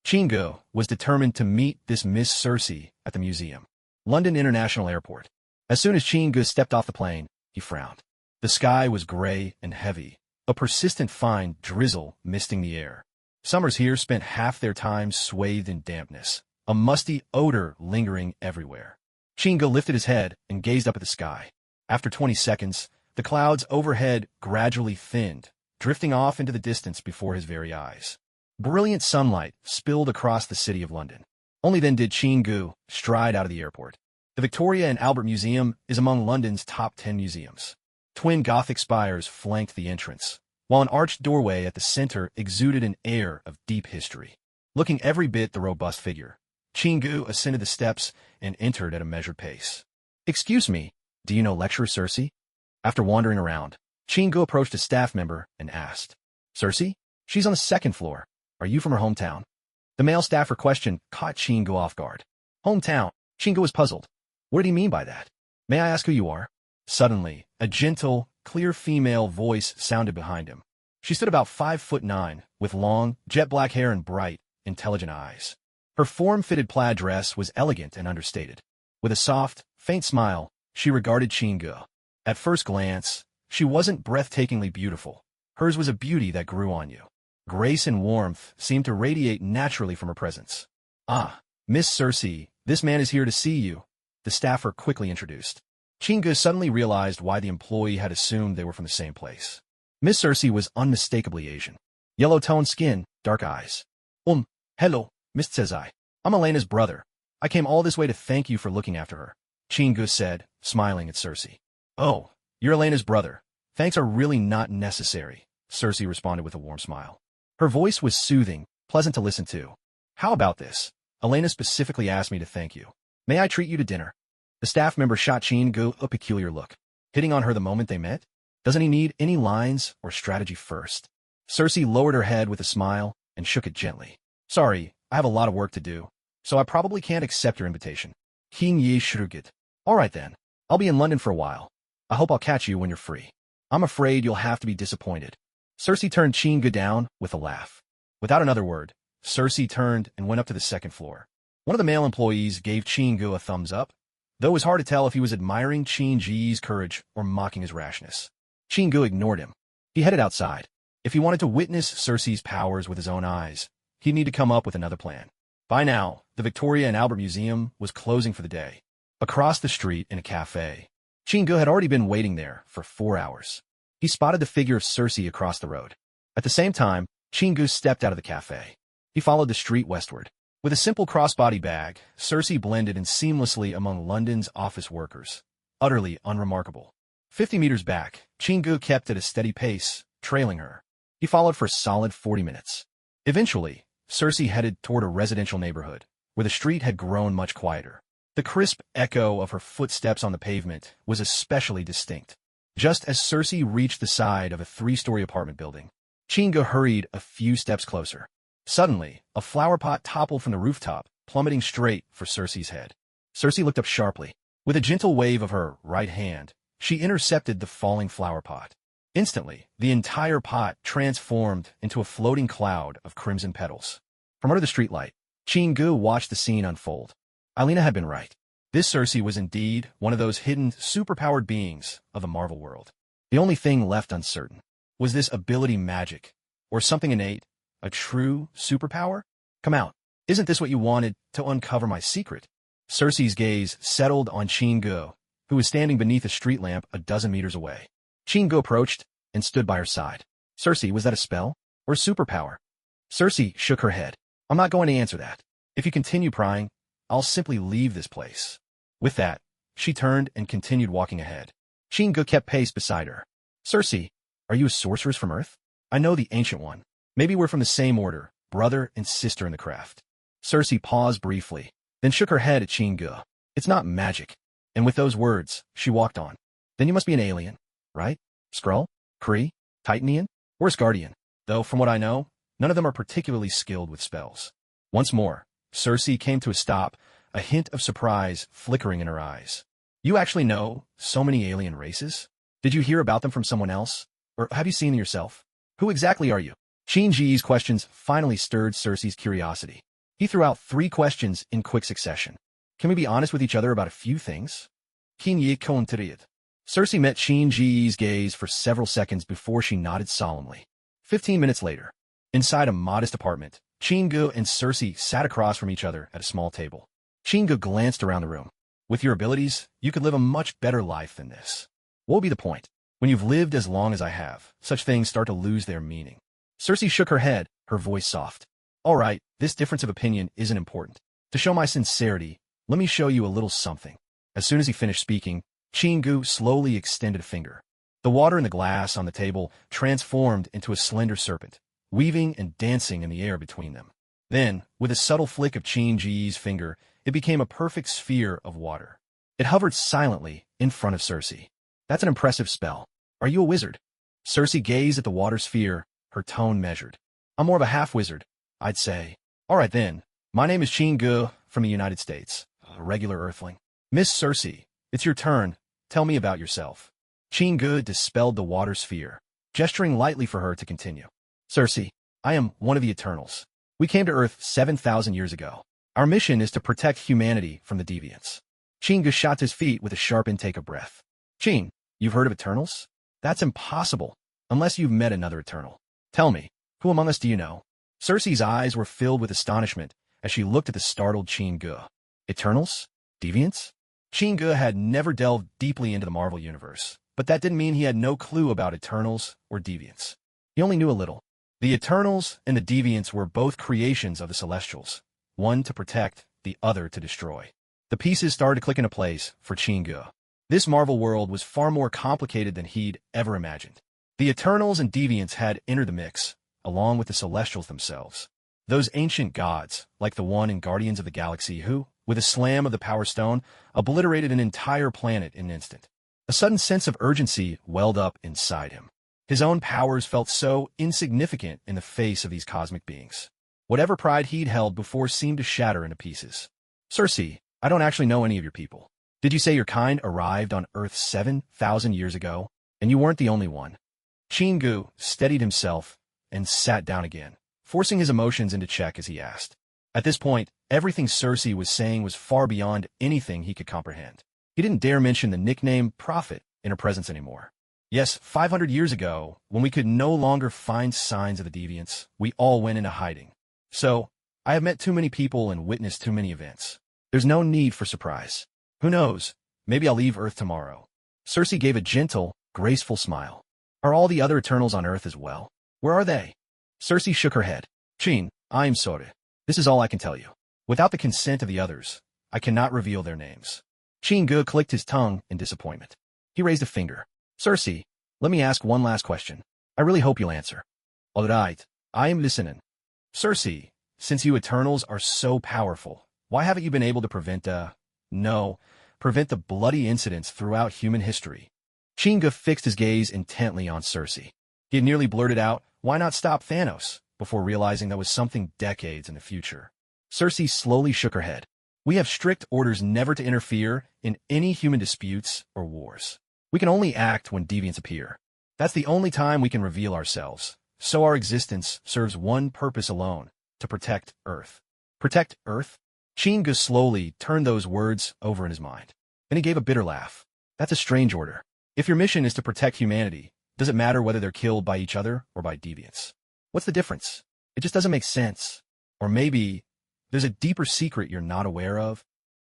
Chingu was determined to meet this Miss Cersei at the museum. London International Airport. As soon as Chingu stepped off the plane, he frowned. The sky was gray and heavy, a persistent fine drizzle misting the air. Summers here spent half their time swathed in dampness, a musty odor lingering everywhere. Chingu lifted his head and gazed up at the sky. After 20 seconds, the clouds overhead gradually thinned, drifting off into the distance before his very eyes. Brilliant sunlight spilled across the city of London. Only then did Chingu stride out of the airport. The Victoria and Albert Museum is among London's top 10 museums. Twin Gothic spires flanked the entrance, while an arched doorway at the center exuded an air of deep history. Looking every bit the robust figure, Chingu ascended the steps and entered at a measured pace. Excuse me, do you know Lecturer Cersei? After wandering around, Chingu approached a staff member and asked, Cersei? She's on the 2nd floor. Are you from her hometown? The male staffer question caught Chingu off guard. Hometown? Chingu was puzzled. What did he mean by that? May I ask who you are? Suddenly, a gentle, clear female voice sounded behind him. She stood about 5'9", with long, jet-black hair and bright, intelligent eyes. Her form-fitted plaid dress was elegant and understated. With a soft, faint smile, she regarded Chingu. At first glance, she wasn't breathtakingly beautiful. Hers was a beauty that grew on you. Grace and warmth seemed to radiate naturally from her presence. Ah, Miss Cersei, this man is here to see you, the staffer quickly introduced. Chingu suddenly realized why the employee had assumed they were from the same place. Miss Cersei was unmistakably Asian. Yellow-toned skin, dark eyes. Hello, Miss Cersei. I'm Elena's brother. I came all this way to thank you for looking after her, Chingu said, smiling at Cersei. Oh, you're Elena's brother. Thanks are really not necessary, Cersei responded with a warm smile. Her voice was soothing, pleasant to listen to. How about this? Elena specifically asked me to thank you. May I treat you to dinner? The staff member shot Chingu a peculiar look. Hitting on her the moment they met? Doesn't he need any lines or strategy first? Cersei lowered her head with a smile and shook it gently. Sorry, I have a lot of work to do, so I probably can't accept your invitation. King Yi shrugged. All right then, I'll be in London for a while. I hope I'll catch you when you're free. I'm afraid you'll have to be disappointed. Cersei turned Chingu down with a laugh. Without another word, Cersei turned and went up to the second floor. One of the male employees gave Chingu a thumbs up, though it was hard to tell if he was admiring Chingu's courage or mocking his rashness. Chingu ignored him. He headed outside. If he wanted to witness Cersei's powers with his own eyes, he'd need to come up with another plan. By now, the Victoria and Albert Museum was closing for the day. Across the street in a cafe, Chingu had already been waiting there for 4 hours. He spotted the figure of Cersei across the road. At the same time, Chingu stepped out of the cafe. He followed the street westward. With a simple crossbody bag, Cersei blended in seamlessly among London's office workers. Utterly unremarkable. 50 meters back, Chingu kept at a steady pace, trailing her. He followed for a solid 40 minutes. Eventually, Cersei headed toward a residential neighborhood, where the street had grown much quieter. The crisp echo of her footsteps on the pavement was especially distinct. Just as Cersei reached the side of a 3-story apartment building, Chingu hurried a few steps closer. Suddenly, a flower pot toppled from the rooftop, plummeting straight for Cersei's head. Cersei looked up sharply. With a gentle wave of her right hand, she intercepted the falling flower pot. Instantly, the entire pot transformed into a floating cloud of crimson petals. From under the streetlight, Chingu watched the scene unfold. Elena had been right. This Cersei was indeed one of those hidden, superpowered beings of the Marvel world. The only thing left uncertain. Was this ability magic? Or something innate? A true superpower? Come out. Isn't this what you wanted, to uncover my secret? Cersei's gaze settled on Chingu, who was standing beneath a street lamp a dozen meters away. Chingu approached and stood by her side. Cersei, was that a spell? Or a superpower? Cersei shook her head. I'm not going to answer that. If you continue prying, I'll simply leave this place. With that, she turned and continued walking ahead. Chingu kept pace beside her. Cersei, are you a sorceress from Earth? I know the ancient one. Maybe we're from the same order, brother and sister in the craft. Cersei paused briefly, then shook her head at Chingu. It's not magic. And with those words, she walked on. Then you must be an alien, right? Skrull? Kree? Titanian? Or Asgardian? Though, from what I know, none of them are particularly skilled with spells. Once more, Cersei came to a stop, a hint of surprise flickering in her eyes. You actually know so many alien races? Did you hear about them from someone else? Or have you seen them yourself? Who exactly are you? Chingu's questions finally stirred Cersei's curiosity. He threw out 3 questions in quick succession. Can we be honest with each other about a few things? Cersei met Chingu's gaze for several seconds before she nodded solemnly. 15 minutes later, inside a modest apartment, Chingu and Cersei sat across from each other at a small table. Chingu glanced around the room. With your abilities, you could live a much better life than this. What would be the point? When you've lived as long as I have, such things start to lose their meaning. Cersei shook her head, her voice soft. All right, this difference of opinion isn't important. To show my sincerity, let me show you a little something. As soon as he finished speaking, Chingu slowly extended a finger. The water in the glass on the table transformed into a slender serpent, weaving and dancing in the air between them. Then, with a subtle flick of Chingu's finger, it became a perfect sphere of water. It hovered silently in front of Cersei. That's an impressive spell. Are you a wizard? Cersei gazed at the water sphere, her tone measured. I'm more of a half-wizard, I'd say. All right then, my name is Chingu from the United States, a regular earthling. Miss Cersei, it's your turn. Tell me about yourself. Chingu dispelled the water sphere, gesturing lightly for her to continue. Cersei, I am one of the Eternals. We came to Earth 7,000 years ago. Our mission is to protect humanity from the deviants. Chingu shot to his feet with a sharp intake of breath. Chin, You've heard of Eternals? That's impossible, unless you've met another Eternal. Tell me, who among us do you know? Cersei's eyes were filled with astonishment as she looked at the startled Chingu. Eternals? Deviants? Chingu had never delved deeply into the Marvel Universe, but that didn't mean he had no clue about Eternals or Deviants. He only knew a little. The Eternals and the Deviants were both creations of the Celestials, one to protect, the other to destroy. The pieces started to click into place for Chingu. This Marvel world was far more complicated than he'd ever imagined. The Eternals and Deviants had entered the mix, along with the Celestials themselves. Those ancient gods, like the one in Guardians of the Galaxy who, with a slam of the Power Stone, obliterated an entire planet in an instant. A sudden sense of urgency welled up inside him. His own powers felt so insignificant in the face of these cosmic beings. Whatever pride he'd held before seemed to shatter into pieces. Cersei, I don't actually know any of your people. Did you say your kind arrived on Earth 7,000 years ago, and you weren't the only one? Chingu steadied himself and sat down again, forcing his emotions into check as he asked. At this point, everything Cersei was saying was far beyond anything he could comprehend. He didn't dare mention the nickname Prophet in her presence anymore. Yes, 500 years ago, when we could no longer find signs of the Deviants, we all went into hiding. So, I have met too many people and witnessed too many events. There's no need for surprise. Who knows? Maybe I'll leave Earth tomorrow. Cersei gave a gentle, graceful smile. Are all the other Eternals on Earth as well? Where are they? Cersei shook her head. Chin, I'm sorry. This is all I can tell you. Without the consent of the others, I cannot reveal their names. Chingu clicked his tongue in disappointment. He raised a finger. Cersei, let me ask one last question. I really hope you'll answer. All right, I am listening. Cersei, since you Eternals are so powerful, why haven't you been able to prevent the bloody incidents throughout human history? Chingu fixed his gaze intently on Cersei. He had nearly blurted out, why not stop Thanos, before realizing that was something decades in the future. Cersei slowly shook her head. We have strict orders never to interfere in any human disputes or wars. We can only act when deviants appear. That's the only time we can reveal ourselves, so our existence serves one purpose alone, to protect Earth. Protect Earth? Chingu slowly turned those words over in his mind. Then he gave a bitter laugh. That's a strange order. If your mission is to protect humanity, does it matter whether they're killed by each other or by deviants? What's the difference? It just doesn't make sense. Or maybe there's a deeper secret you're not aware of?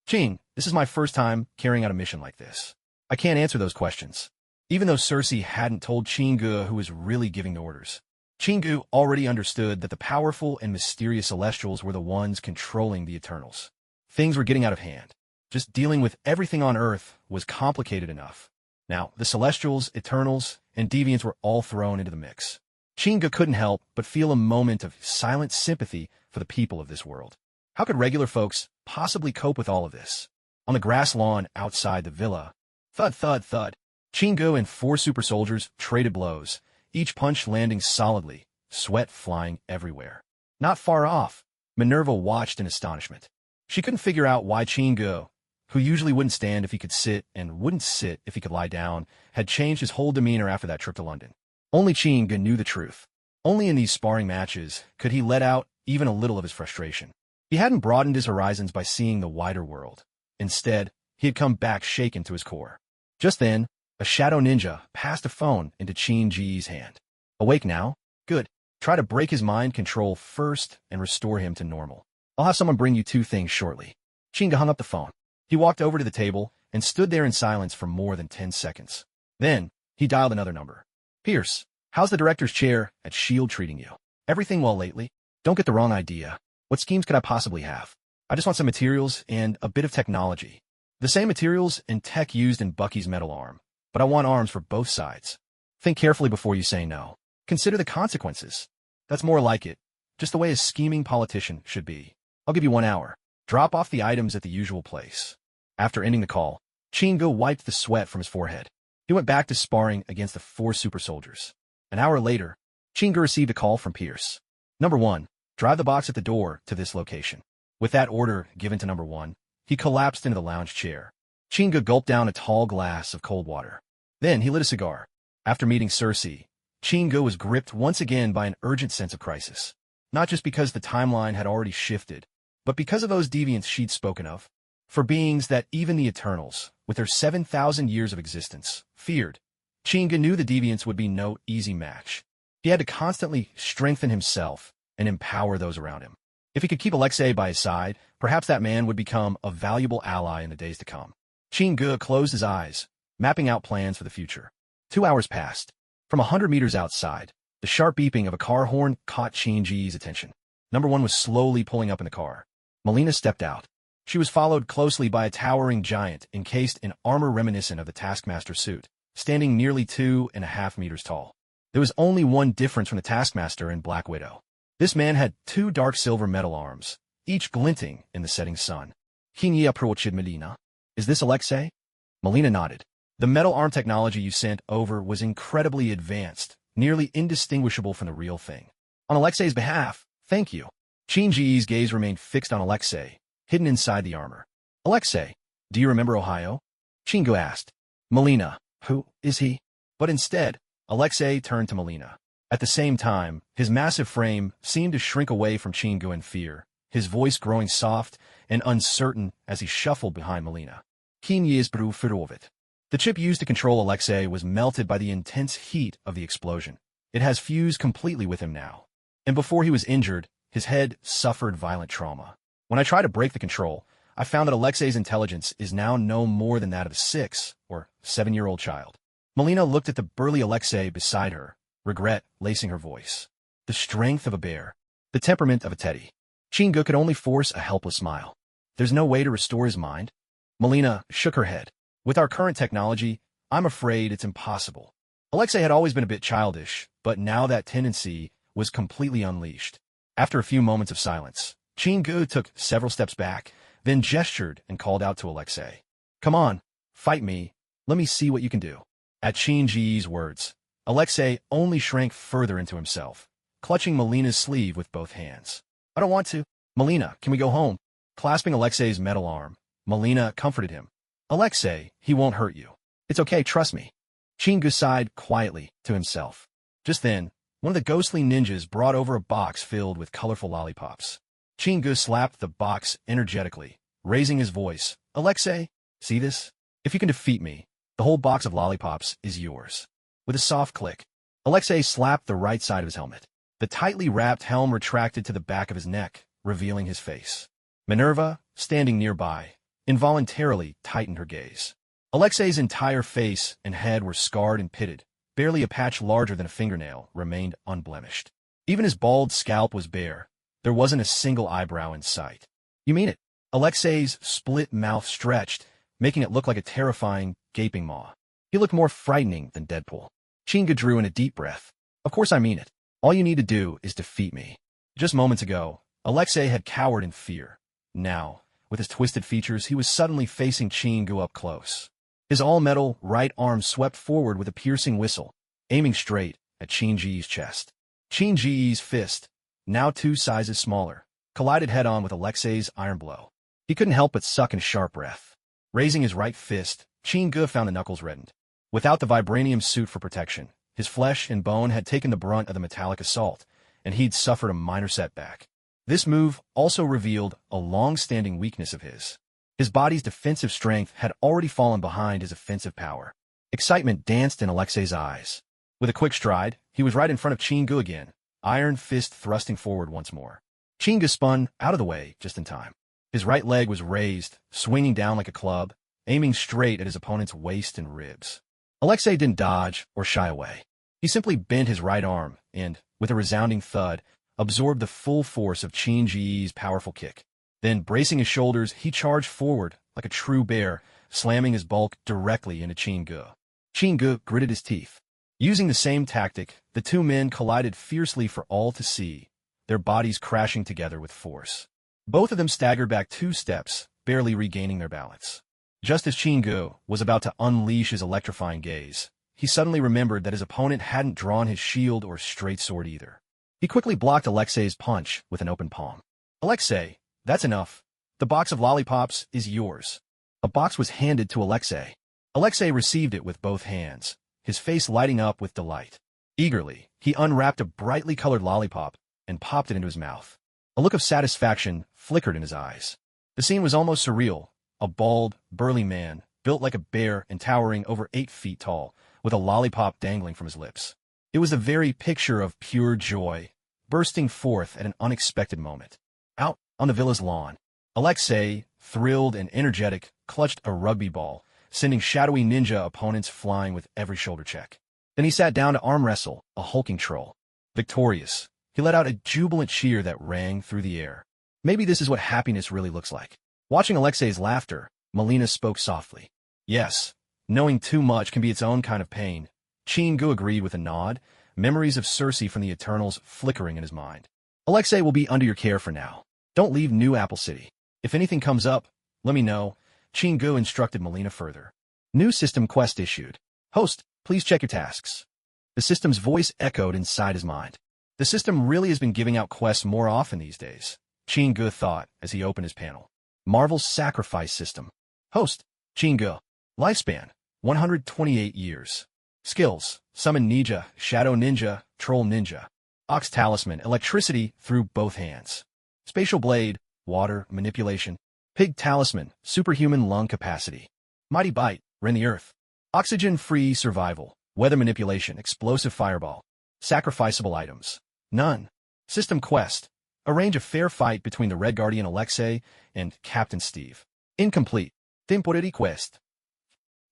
Chin, this is my first time carrying out a mission like this. I can't answer those questions. Even though Cersei hadn't told Chingu who was really giving the orders, Chingu already understood that the powerful and mysterious Celestials were the ones controlling the Eternals. Things were getting out of hand. Just dealing with everything on Earth was complicated enough. Now, the Celestials, Eternals, and Deviants were all thrown into the mix. Chingu couldn't help but feel a moment of silent sympathy for the people of this world. How could regular folks possibly cope with all of this? On the grass lawn outside the villa, thud, thud, thud, Chingu and 4 super soldiers traded blows, each punch landing solidly, sweat flying everywhere. Not far off, Minerva watched in astonishment. She couldn't figure out why Chingu, who usually wouldn't stand if he could sit and wouldn't sit if he could lie down, had changed his whole demeanor after that trip to London. Only Chingu knew the truth. Only in these sparring matches could he let out even a little of his frustration. He hadn't broadened his horizons by seeing the wider world. Instead, he had come back shaken to his core. Just then, a shadow ninja passed a phone into Chin-Ji's hand. Awake now? Good. Try to break his mind control first and restore him to normal. I'll have someone bring you 2 things shortly. Chingu hung up the phone. He walked over to the table and stood there in silence for more than 10 seconds. Then, he dialed another number. Pierce, how's the director's chair at S.H.I.E.L.D. treating you? Everything well lately? Don't get the wrong idea. What schemes could I possibly have? I just want some materials and a bit of technology. The same materials and tech used in Bucky's metal arm, but I want arms for both sides. Think carefully before you say no. Consider the consequences. That's more like it, just the way a scheming politician should be. I'll give you 1 hour. Drop off the items at the usual place. After ending the call, Chingu wiped the sweat from his forehead. He went back to sparring against the 4 super soldiers. An hour later, Chingu received a call from Pierce. Number 1, drive the box at the door to this location. With that order given to number 1, he collapsed into the lounge chair. Chingu gulped down a tall glass of cold water. Then he lit a cigar. After meeting Cersei, Chingu was gripped once again by an urgent sense of crisis. Not just because the timeline had already shifted, but because of those deviants she'd spoken of. for beings that even the Eternals, with their 7,000 years of existence, feared. Chinga knew the deviants would be no easy match. He had to constantly strengthen himself and empower those around him. If he could keep Alexei by his side, perhaps that man would become a valuable ally in the days to come. Chinga closed his eyes, mapping out plans for the future. 2 hours passed. From 100 meters outside, the sharp beeping of a car horn caught Chinji's attention. Number 1 was slowly pulling up in the car. Melina stepped out. She was followed closely by a towering giant encased in armor reminiscent of the Taskmaster suit, standing nearly 2.5 meters tall. There was only one difference from the Taskmaster and Black Widow. This man had 2 dark silver metal arms, each glinting in the setting sun. Kinya approached Melina. Is this Alexei? Melina nodded. The metal arm technology you sent over was incredibly advanced, nearly indistinguishable from the real thing. On Alexei's behalf, thank you. Chinji's gaze remained fixed on Alexei, hidden inside the armor. Alexei, do you remember Ohio? Chingu asked. Melina, who is he? But instead, Alexei turned to Melina. At the same time, his massive frame seemed to shrink away from Chingu in fear, his voice growing soft and uncertain as he shuffled behind Melina. The chip used to control Alexei was melted by the intense heat of the explosion. It has fused completely with him now. And before he was injured, his head suffered violent trauma. When I tried to break the control, I found that Alexei's intelligence is now no more than that of a 6 or 7-year-old child. Melina looked at the burly Alexei beside her, regret lacing her voice. The strength of a bear, the temperament of a teddy. Chingu could only force a helpless smile. There's no way to restore his mind? Melina shook her head. With our current technology, I'm afraid it's impossible. Alexei had always been a bit childish, but now that tendency was completely unleashed. After a few moments of silence, Chingu took several steps back, then gestured and called out to Alexei. Come on, fight me. Let me see what you can do. At Chinji's words, Alexei only shrank further into himself, clutching Melina's sleeve with both hands. I don't want to. Melina, can we go home? Clasping Alexei's metal arm, Melina comforted him. Alexei, he won't hurt you. It's okay, trust me. Chingu sighed quietly to himself. Just then, one of the ghostly ninjas brought over a box filled with colorful lollipops. Chingu slapped the box energetically, raising his voice. Alexei, see this? If you can defeat me, the whole box of lollipops is yours. With a soft click, Alexei slapped the right side of his helmet. The tightly wrapped helm retracted to the back of his neck, revealing his face. Minerva, standing nearby, involuntarily tightened her gaze. Alexei's entire face and head were scarred and pitted. Barely a patch larger than a fingernail remained unblemished. Even his bald scalp was bare. There wasn't a single eyebrow in sight. You mean it? Alexei's split mouth stretched, making it look like a terrifying, gaping maw. He looked more frightening than Deadpool. Chinga drew in a deep breath. Of course I mean it. All you need to do is defeat me. Just moments ago, Alexei had cowered in fear. Now, with his twisted features, he was suddenly facing Chingu up close. His all-metal right arm swept forward with a piercing whistle, aiming straight at Chinji's chest. Chinji's fist, now 2 sizes smaller, collided head-on with Alexei's iron blow. He couldn't help but suck in a sharp breath. Raising his right fist, Chingu found the knuckles reddened. Without the vibranium suit for protection, his flesh and bone had taken the brunt of the metallic assault, and he'd suffered a minor setback. This move also revealed a long-standing weakness of his. His body's defensive strength had already fallen behind his offensive power. Excitement danced in Alexei's eyes. With a quick stride, he was right in front of Chingu again, iron fist thrusting forward once more. Chingu spun out of the way just in time. His right leg was raised, swinging down like a club, aiming straight at his opponent's waist and ribs. Alexei didn't dodge or shy away. He simply bent his right arm and, with a resounding thud, absorbed the full force of Chinji's powerful kick. Then, bracing his shoulders, he charged forward like a true bear, slamming his bulk directly into Chingu. Chingu gritted his teeth. Using the same tactic, the 2 men collided fiercely for all to see, their bodies crashing together with force. Both of them staggered back 2 steps, barely regaining their balance. Just as Chingu was about to unleash his electrifying gaze, he suddenly remembered that his opponent hadn't drawn his shield or straight sword either. He quickly blocked Alexei's punch with an open palm. Alexei, that's enough. The box of lollipops is yours. A box was handed to Alexei. Alexei received it with both hands, his face lighting up with delight. Eagerly, he unwrapped a brightly colored lollipop and popped it into his mouth. A look of satisfaction flickered in his eyes. The scene was almost surreal, a bald, burly man, built like a bear and towering over 8 feet tall, with a lollipop dangling from his lips. It was the very picture of pure joy, bursting forth at an unexpected moment. Out on the villa's lawn, Alexei, thrilled and energetic, clutched a rugby ball, sending shadowy ninja opponents flying with every shoulder check. Then he sat down to arm wrestle a hulking troll. Victorious, he let out a jubilant cheer that rang through the air. Maybe this is what happiness really looks like. Watching Alexei's laughter, Melina spoke softly. Yes, knowing too much can be its own kind of pain. Chingu agreed with a nod, memories of Circe from the Eternals flickering in his mind. Alexei will be under your care for now. Don't leave New Apple City. If anything comes up, let me know, Chingu instructed Melina further. New system quest issued. Host, please check your tasks. The system's voice echoed inside his mind. The system really has been giving out quests more often these days, Chingu thought as he opened his panel. Marvel's sacrifice system. Host, Chingu. Lifespan, 128 years. Skills, Summon Ninja, Shadow Ninja, Troll Ninja. Ox Talisman, Electricity through both hands. Spatial Blade, Water, Manipulation. Pig Talisman, Superhuman Lung Capacity. Mighty Bite, Rend the Earth. Oxygen-Free Survival, Weather Manipulation, Explosive Fireball. Sacrificable Items. None. System Quest. Arrange a fair fight between the Red Guardian Alexei and Captain Steve. Incomplete. Temporary quest.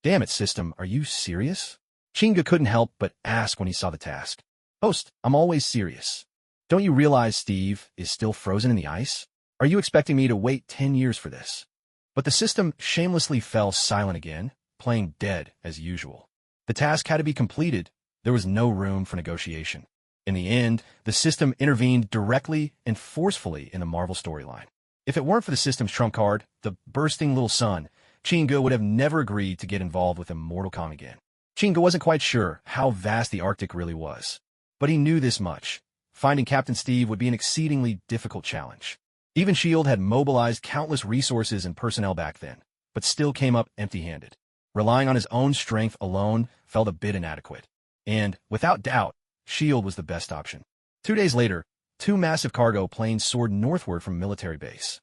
Damn it, system, are you serious? Chingu couldn't help but ask when he saw the task. Host, I'm always serious. Don't you realize Steve is still frozen in the ice? Are you expecting me to wait 10 years for this? But the system shamelessly fell silent again, playing dead as usual. The task had to be completed. There was no room for negotiation. In the end, the system intervened directly and forcefully in the Marvel storyline. If it weren't for the system's trump card, the bursting little sun, Chingu would have never agreed to get involved with Immortal Kong again. Chingu wasn't quite sure how vast the Arctic really was, but he knew this much. Finding Captain Steve would be an exceedingly difficult challenge. Even S.H.I.E.L.D. had mobilized countless resources and personnel back then, but still came up empty-handed. Relying on his own strength alone felt a bit inadequate. And, without doubt, S.H.I.E.L.D. was the best option. 2 days later, 2 massive cargo planes soared northward from military base.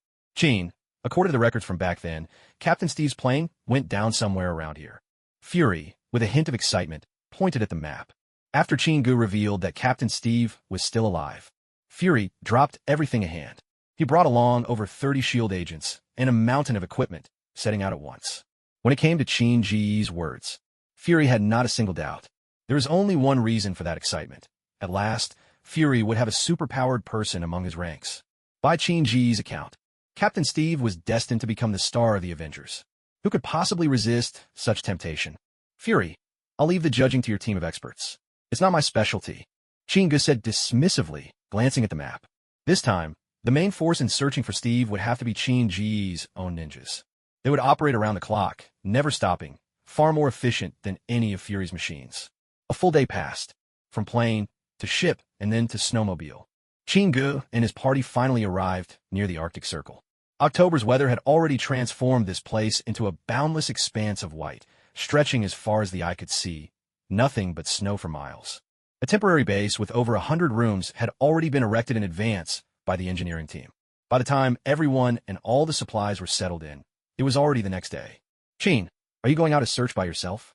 According to the records from back then, Captain Steve's plane went down somewhere around here. Fury, with a hint of excitement, pointed at the map. After Chingu revealed that Captain Steve was still alive, Fury dropped everything a hand. He brought along over 30 S.H.I.E.L.D. agents and a mountain of equipment, setting out at once. When it came to Chin-Ji's words, Fury had not a single doubt. There was only one reason for that excitement. At last, Fury would have a superpowered person among his ranks. By Chin-Ji's account, Captain Steve was destined to become the star of the Avengers. Who could possibly resist such temptation? Fury, I'll leave the judging to your team of experts. It's not my specialty, Chingu said dismissively, glancing at the map. This time, the main force in searching for Steve would have to be Chin-Ji's own ninjas. They would operate around the clock, never stopping, far more efficient than any of Fury's machines. A full day passed, from plane to ship and then to snowmobile. Chingu and his party finally arrived near the Arctic Circle. October's weather had already transformed this place into a boundless expanse of white, stretching as far as the eye could see, nothing but snow for miles. A temporary base with over 100 rooms had already been erected in advance by the engineering team. By the time everyone and all the supplies were settled in, it was already the next day. Chin, are you going out to search by yourself?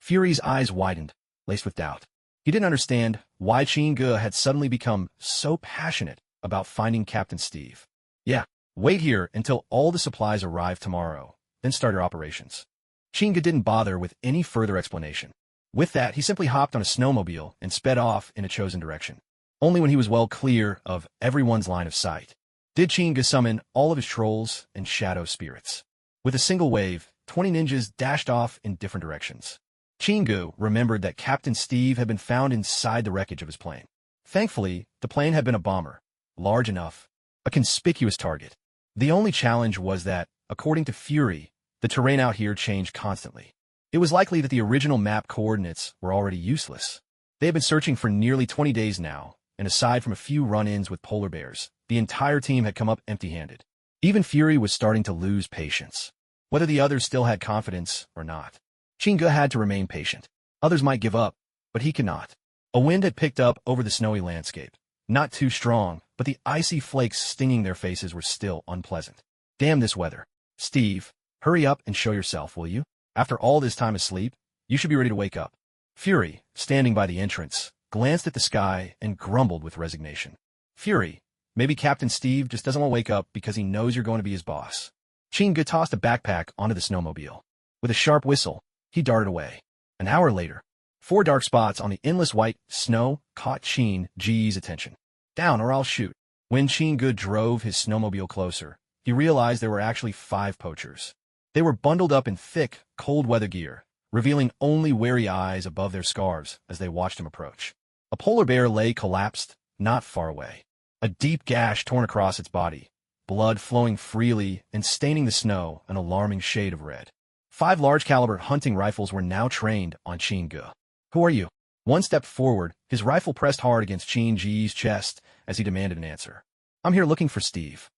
Fury's eyes widened, laced with doubt. He didn't understand why Chingu had suddenly become so passionate about finding Captain Steve. Yeah, wait here until all the supplies arrive tomorrow, then start your operations. Chingu didn't bother with any further explanation. With that, he simply hopped on a snowmobile and sped off in a chosen direction. Only when he was well clear of everyone's line of sight did Chingu summon all of his trolls and shadow spirits. With a single wave, 20 ninjas dashed off in different directions. Chingu remembered that Captain Steve had been found inside the wreckage of his plane. Thankfully, the plane had been a bomber, large enough, a conspicuous target. The only challenge was that, according to Fury, the terrain out here changed constantly. It was likely that the original map coordinates were already useless. They had been searching for nearly 20 days now, and aside from a few run-ins with polar bears, the entire team had come up empty-handed. Even Fury was starting to lose patience. Whether the others still had confidence or not, Chingu had to remain patient. Others might give up, but he could not. A wind had picked up over the snowy landscape. Not too strong, but the icy flakes stinging their faces were still unpleasant. Damn this weather. Steve, Hurry up and show yourself, will you? After all this time asleep, you should be ready to wake up. Fury, standing by the entrance, glanced at the sky and grumbled with resignation. Fury, maybe Captain Steve just doesn't want to wake up because he knows you're going to be his boss. Chinga tossed a backpack onto the snowmobile. With a sharp whistle, he darted away. An hour later, 4 dark spots on the endless white snow caught Chinga's attention. Down or I'll shoot. When Chinga drove his snowmobile closer, he realized there were actually 5 poachers. They were bundled up in thick, cold weather gear, revealing only wary eyes above their scarves as they watched him approach. A polar bear lay collapsed, not far away. A deep gash torn across its body, blood flowing freely and staining the snow an alarming shade of red. 5 large-caliber hunting rifles were now trained on Chinga. Who are you? One stepped forward, his rifle pressed hard against Chinga's chest as he demanded an answer. I'm here looking for Steve.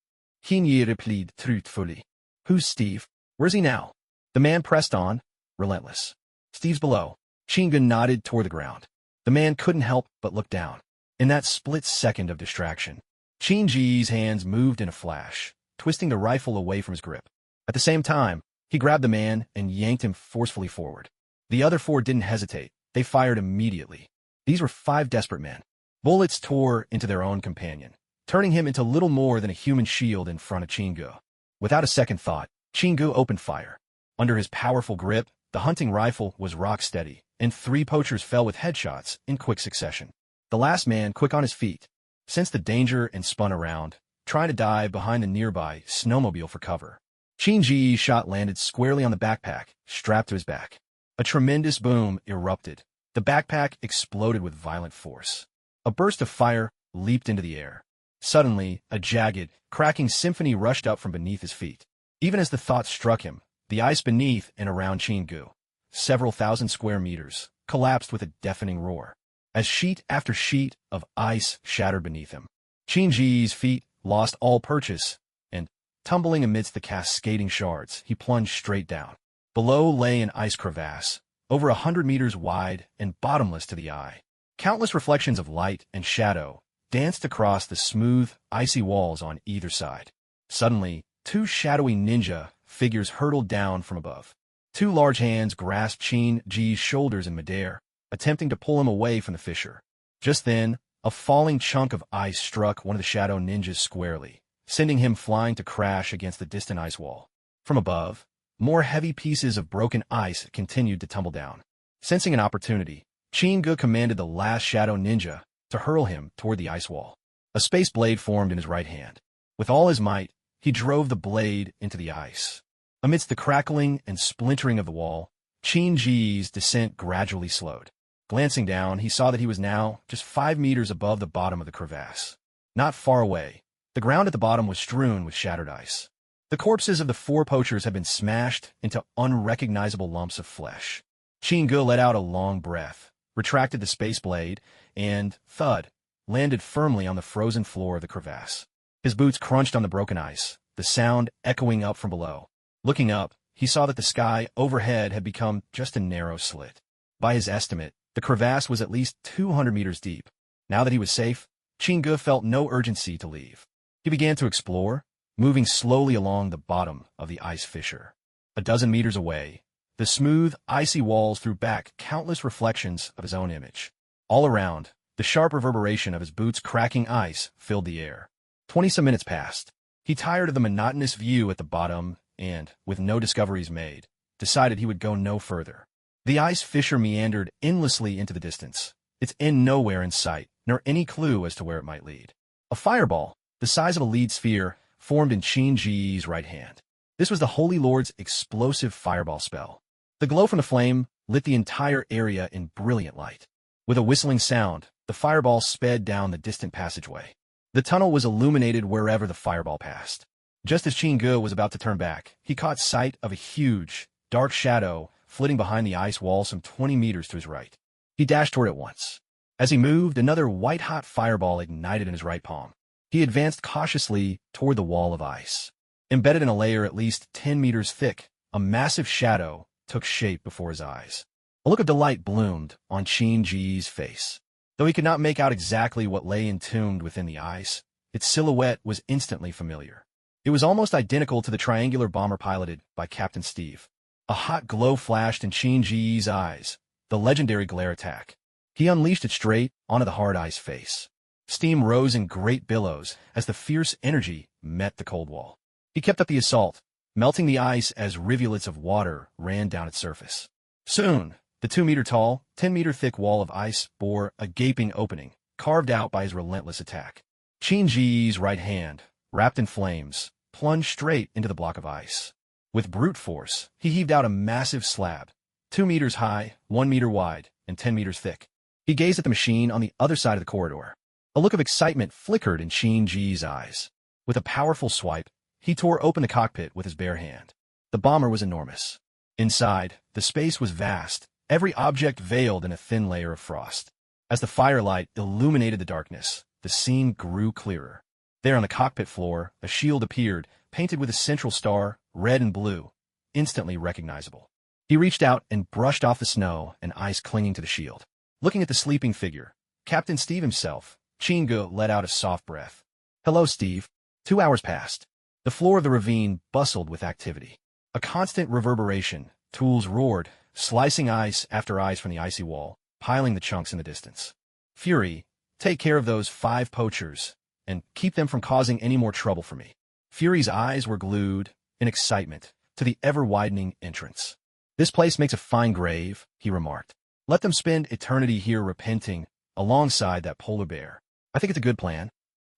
Chinga replied truthfully. Who's Steve? Where's he now? The man pressed on, relentless. Steve's below. Chinga nodded toward the ground. The man couldn't help but look down. In that split second of distraction, Chinga's hands moved in a flash, twisting the rifle away from his grip. At the same time, he grabbed the man and yanked him forcefully forward. The other 4 didn't hesitate. They fired immediately. These were 5 desperate men. Bullets tore into their own companion, turning him into little more than a human shield in front of Chinga. Without a second thought, Chinga opened fire. Under his powerful grip, the hunting rifle was rock steady, and 3 poachers fell with headshots in quick succession. The last man, quick on his feet, sensed the danger and spun around, trying to dive behind the nearby snowmobile for cover. Chinga's shot landed squarely on the backpack, strapped to his back. A tremendous boom erupted. The backpack exploded with violent force. A burst of fire leaped into the air. Suddenly, a jagged, cracking symphony rushed up from beneath his feet. Even as the thought struck him, the ice beneath and around Chinga, several thousand square meters, collapsed with a deafening roar. As sheet after sheet of ice shattered beneath him, Chinga's feet lost all purchase, and, tumbling amidst the cascading shards, he plunged straight down. Below lay an ice crevasse, over 100 meters wide and bottomless to the eye. Countless reflections of light and shadow danced across the smooth, icy walls on either side. Suddenly, 2 shadowy ninja figures hurtled down from above. 2 large hands grasped Chinga's shoulders in midair, attempting to pull him away from the fissure. Just then, a falling chunk of ice struck one of the shadow ninjas squarely, sending him flying to crash against the distant ice wall. From above, more heavy pieces of broken ice continued to tumble down. Sensing an opportunity, Chinga commanded the last shadow ninja to hurl him toward the ice wall. A space blade formed in his right hand. With all his might, he drove the blade into the ice. Amidst the crackling and splintering of the wall, Chinga's descent gradually slowed. Glancing down, he saw that he was now just 5 meters above the bottom of the crevasse. Not far away, the ground at the bottom was strewn with shattered ice. The corpses of the 4 poachers had been smashed into unrecognizable lumps of flesh. Chinga let out a long breath, retracted the space blade, and, thud, landed firmly on the frozen floor of the crevasse. His boots crunched on the broken ice, the sound echoing up from below. Looking up, he saw that the sky overhead had become just a narrow slit. By his estimate, the crevasse was at least 200 meters deep. Now that he was safe, Chinga felt no urgency to leave. He began to explore, moving slowly along the bottom of the ice fissure. A dozen meters away, the smooth, icy walls threw back countless reflections of his own image. All around, the sharp reverberation of his boots cracking ice filled the air. 20-some minutes passed. He tired of the monotonous view at the bottom and, with no discoveries made, decided he would go no further. The ice fissure meandered endlessly into the distance, its end nowhere in sight, nor any clue as to where it might lead. A fireball, the size of a lead sphere, formed in Chinga's right hand. This was the Holy Lord's explosive fireball spell. The glow from the flame lit the entire area in brilliant light. With a whistling sound, the fireball sped down the distant passageway. The tunnel was illuminated wherever the fireball passed. Just as Chinga was about to turn back, he caught sight of a huge, dark shadow flitting behind the ice wall some 20 meters to his right. He dashed toward it once. As he moved, another white-hot fireball ignited in his right palm. He advanced cautiously toward the wall of ice. Embedded in a layer at least 10 meters thick, a massive shadow took shape before his eyes. A look of delight bloomed on Chinga's face. Though he could not make out exactly what lay entombed within the ice, its silhouette was instantly familiar. It was almost identical to the triangular bomber piloted by Captain Steve. A hot glow flashed in Shin-Ji's eyes, the legendary glare attack. He unleashed it straight onto the hard ice face. Steam rose in great billows as the fierce energy met the cold wall. He kept up the assault, melting the ice as rivulets of water ran down its surface. Soon, the 2-meter-tall, 10-meter-thick wall of ice bore a gaping opening, carved out by his relentless attack. Shin-Ji's right hand, wrapped in flames, plunged straight into the block of ice. With brute force, he heaved out a massive slab, 2 meters high, 1 meter wide, and 10 meters thick. He gazed at the machine on the other side of the corridor. A look of excitement flickered in Shin-Ji's eyes. With a powerful swipe, he tore open the cockpit with his bare hand. The bomber was enormous. Inside, the space was vast, every object veiled in a thin layer of frost. As the firelight illuminated the darkness, the scene grew clearer. There on the cockpit floor, a shield appeared, painted with a central star, red and blue, instantly recognizable. He reached out and brushed off the snow and ice clinging to the shield. Looking at the sleeping figure, Captain Steve himself, Chingu let out a soft breath. "Hello, Steve." 2 hours passed. The floor of the ravine bustled with activity. A constant reverberation, tools roared, slicing ice after ice from the icy wall, piling the chunks in the distance. "Fury, take care of those 5 poachers, and keep them from causing any more trouble for me." Fury's eyes were glued, in excitement, to the ever-widening entrance. "This place makes a fine grave," he remarked. "Let them spend eternity here repenting, alongside that polar bear. I think it's a good plan."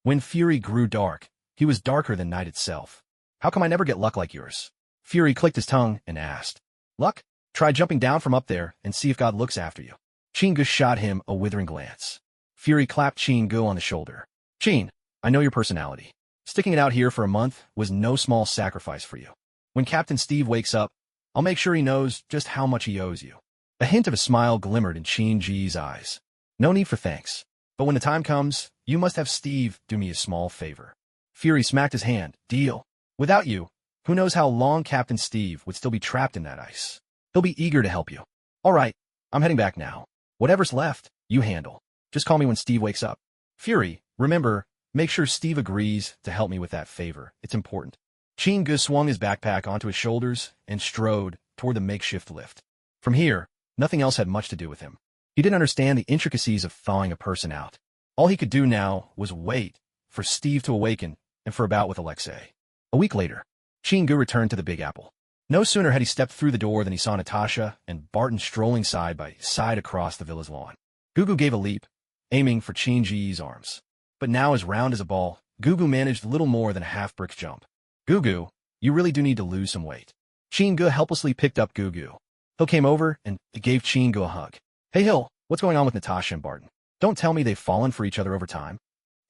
When Fury grew dark, he was darker than night itself. "How come I never get luck like yours?" Fury clicked his tongue and asked. "Luck? Try jumping down from up there and see if God looks after you." Chingu shot him a withering glance. Fury clapped Chingu on the shoulder. "Chin, I know your personality. Sticking it out here for a month was no small sacrifice for you. When Captain Steve wakes up, I'll make sure he knows just how much he owes you." A hint of a smile glimmered in Shin-Ji's eyes. "No need for thanks. But when the time comes, you must have Steve do me a small favor." Fury smacked his hand. "Deal. Without you, who knows how long Captain Steve would still be trapped in that ice. He'll be eager to help you." "All right, I'm heading back now. Whatever's left, you handle. Just call me when Steve wakes up." "Fury, remember, make sure Steve agrees to help me with that favor. It's important." Chingu swung his backpack onto his shoulders and strode toward the makeshift lift. From here, nothing else had much to do with him. He didn't understand the intricacies of thawing a person out. All he could do now was wait for Steve to awaken and for a bout with Alexei. A week later, Chingu returned to the Big Apple. No sooner had he stepped through the door than he saw Natasha and Barton strolling side by side across the villa's lawn. Gugu gave a leap, aiming for Shin-Ji's arms. But now as round as a ball, Gugu managed little more than a half-brick jump. "Gugu, you really do need to lose some weight." Chingu helplessly picked up Gugu. Hill came over and gave Chingu a hug. "Hey Hill, what's going on with Natasha and Barton? Don't tell me they've fallen for each other over time."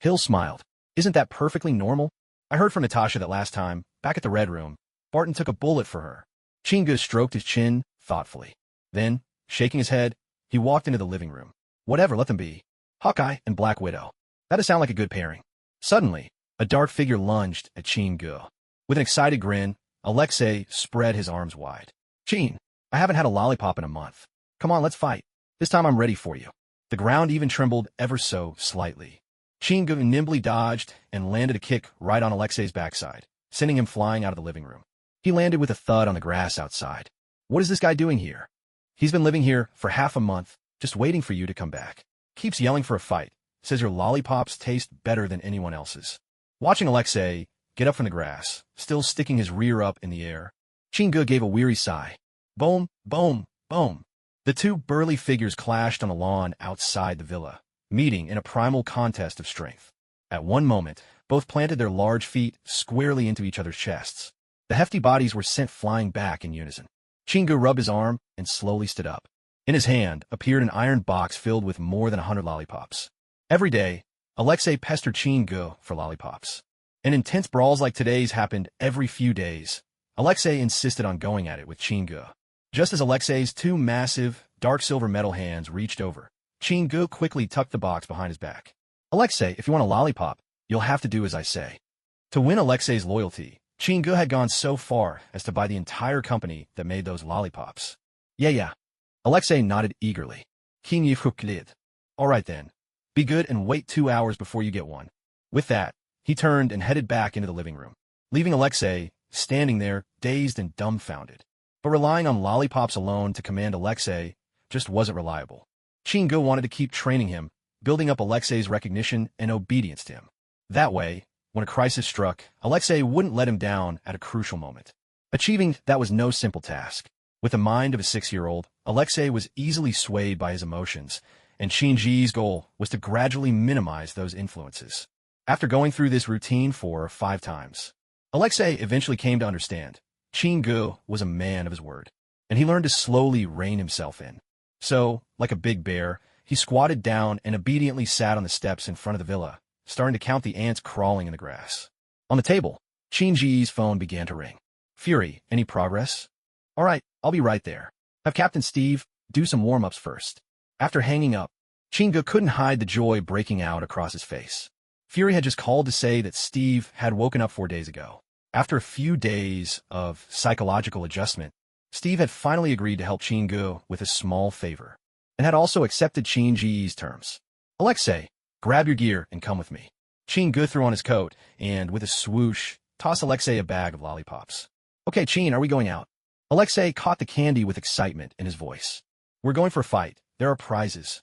Hill smiled. "Isn't that perfectly normal? I heard from Natasha that last time, back at the Red Room, Barton took a bullet for her." Chingu stroked his chin thoughtfully. Then, shaking his head, he walked into the living room. "Whatever, let them be. Hawkeye and Black Widow. That'd sound like a good pairing." Suddenly, a dark figure lunged at Chingu. With an excited grin, Alexei spread his arms wide. "Chin, I haven't had a lollipop in a month. Come on, let's fight. This time I'm ready for you." The ground even trembled ever so slightly. Chingu nimbly dodged and landed a kick right on Alexei's backside, sending him flying out of the living room. He landed with a thud on the grass outside. "What is this guy doing here?" "He's been living here for half a month, just waiting for you to come back. Keeps yelling for a fight. Says your lollipops taste better than anyone else's." Watching Alexei get up from the grass, still sticking his rear up in the air, Chingu gave a weary sigh. Boom, boom, boom. The two burly figures clashed on the lawn outside the villa, meeting in a primal contest of strength. At one moment, both planted their large feet squarely into each other's chests. The hefty bodies were sent flying back in unison. Chingu rubbed his arm and slowly stood up. In his hand appeared an iron box filled with more than 100 lollipops. Every day, Alexei pestered Chingu for lollipops. And intense brawls like today's happened every few days. Alexei insisted on going at it with Chingu. Just as Alexei's two massive, dark silver metal hands reached over, Chingu quickly tucked the box behind his back. "Alexei, if you want a lollipop, you'll have to do as I say." To win Alexei's loyalty, Chingu had gone so far as to buy the entire company that made those lollipops. Yeah. Alexei nodded eagerly. "All right then. Be good and wait 2 hours before you get one." With that, he turned and headed back into the living room. leaving Alexei standing there, dazed and dumbfounded. But relying on lollipops alone to command Alexei just wasn't reliable. Chingu wanted to keep training him, building up Alexei's recognition and obedience to him. That way, when a crisis struck, Alexei wouldn't let him down at a crucial moment. Achieving that was no simple task. With the mind of a 6-year-old, Alexei was easily swayed by his emotions, and Chingu's goal was to gradually minimize those influences. After going through this routine 4 or 5 times, Alexei eventually came to understand Chingu was a man of his word, and he learned to slowly rein himself in. So, like a big bear, he squatted down and obediently sat on the steps in front of the villa, starting to count the ants crawling in the grass. On the table, Chingu's phone began to ring. "Fury, any progress?" "All right, I'll be right there. Have Captain Steve do some warm-ups first." After hanging up, Chingu couldn't hide the joy breaking out across his face. Fury had just called to say that Steve had woken up 4 days ago. After a few days of psychological adjustment, Steve had finally agreed to help Chingu with a small favor, and had also accepted Chingu's terms. "Alexei, grab your gear and come with me." Chingu threw on his coat, and with a swoosh, tossed Alexei a bag of lollipops. "Okay, Chin, are we going out?" Alexei caught the candy with excitement in his voice. "We're going for a fight. There are prizes."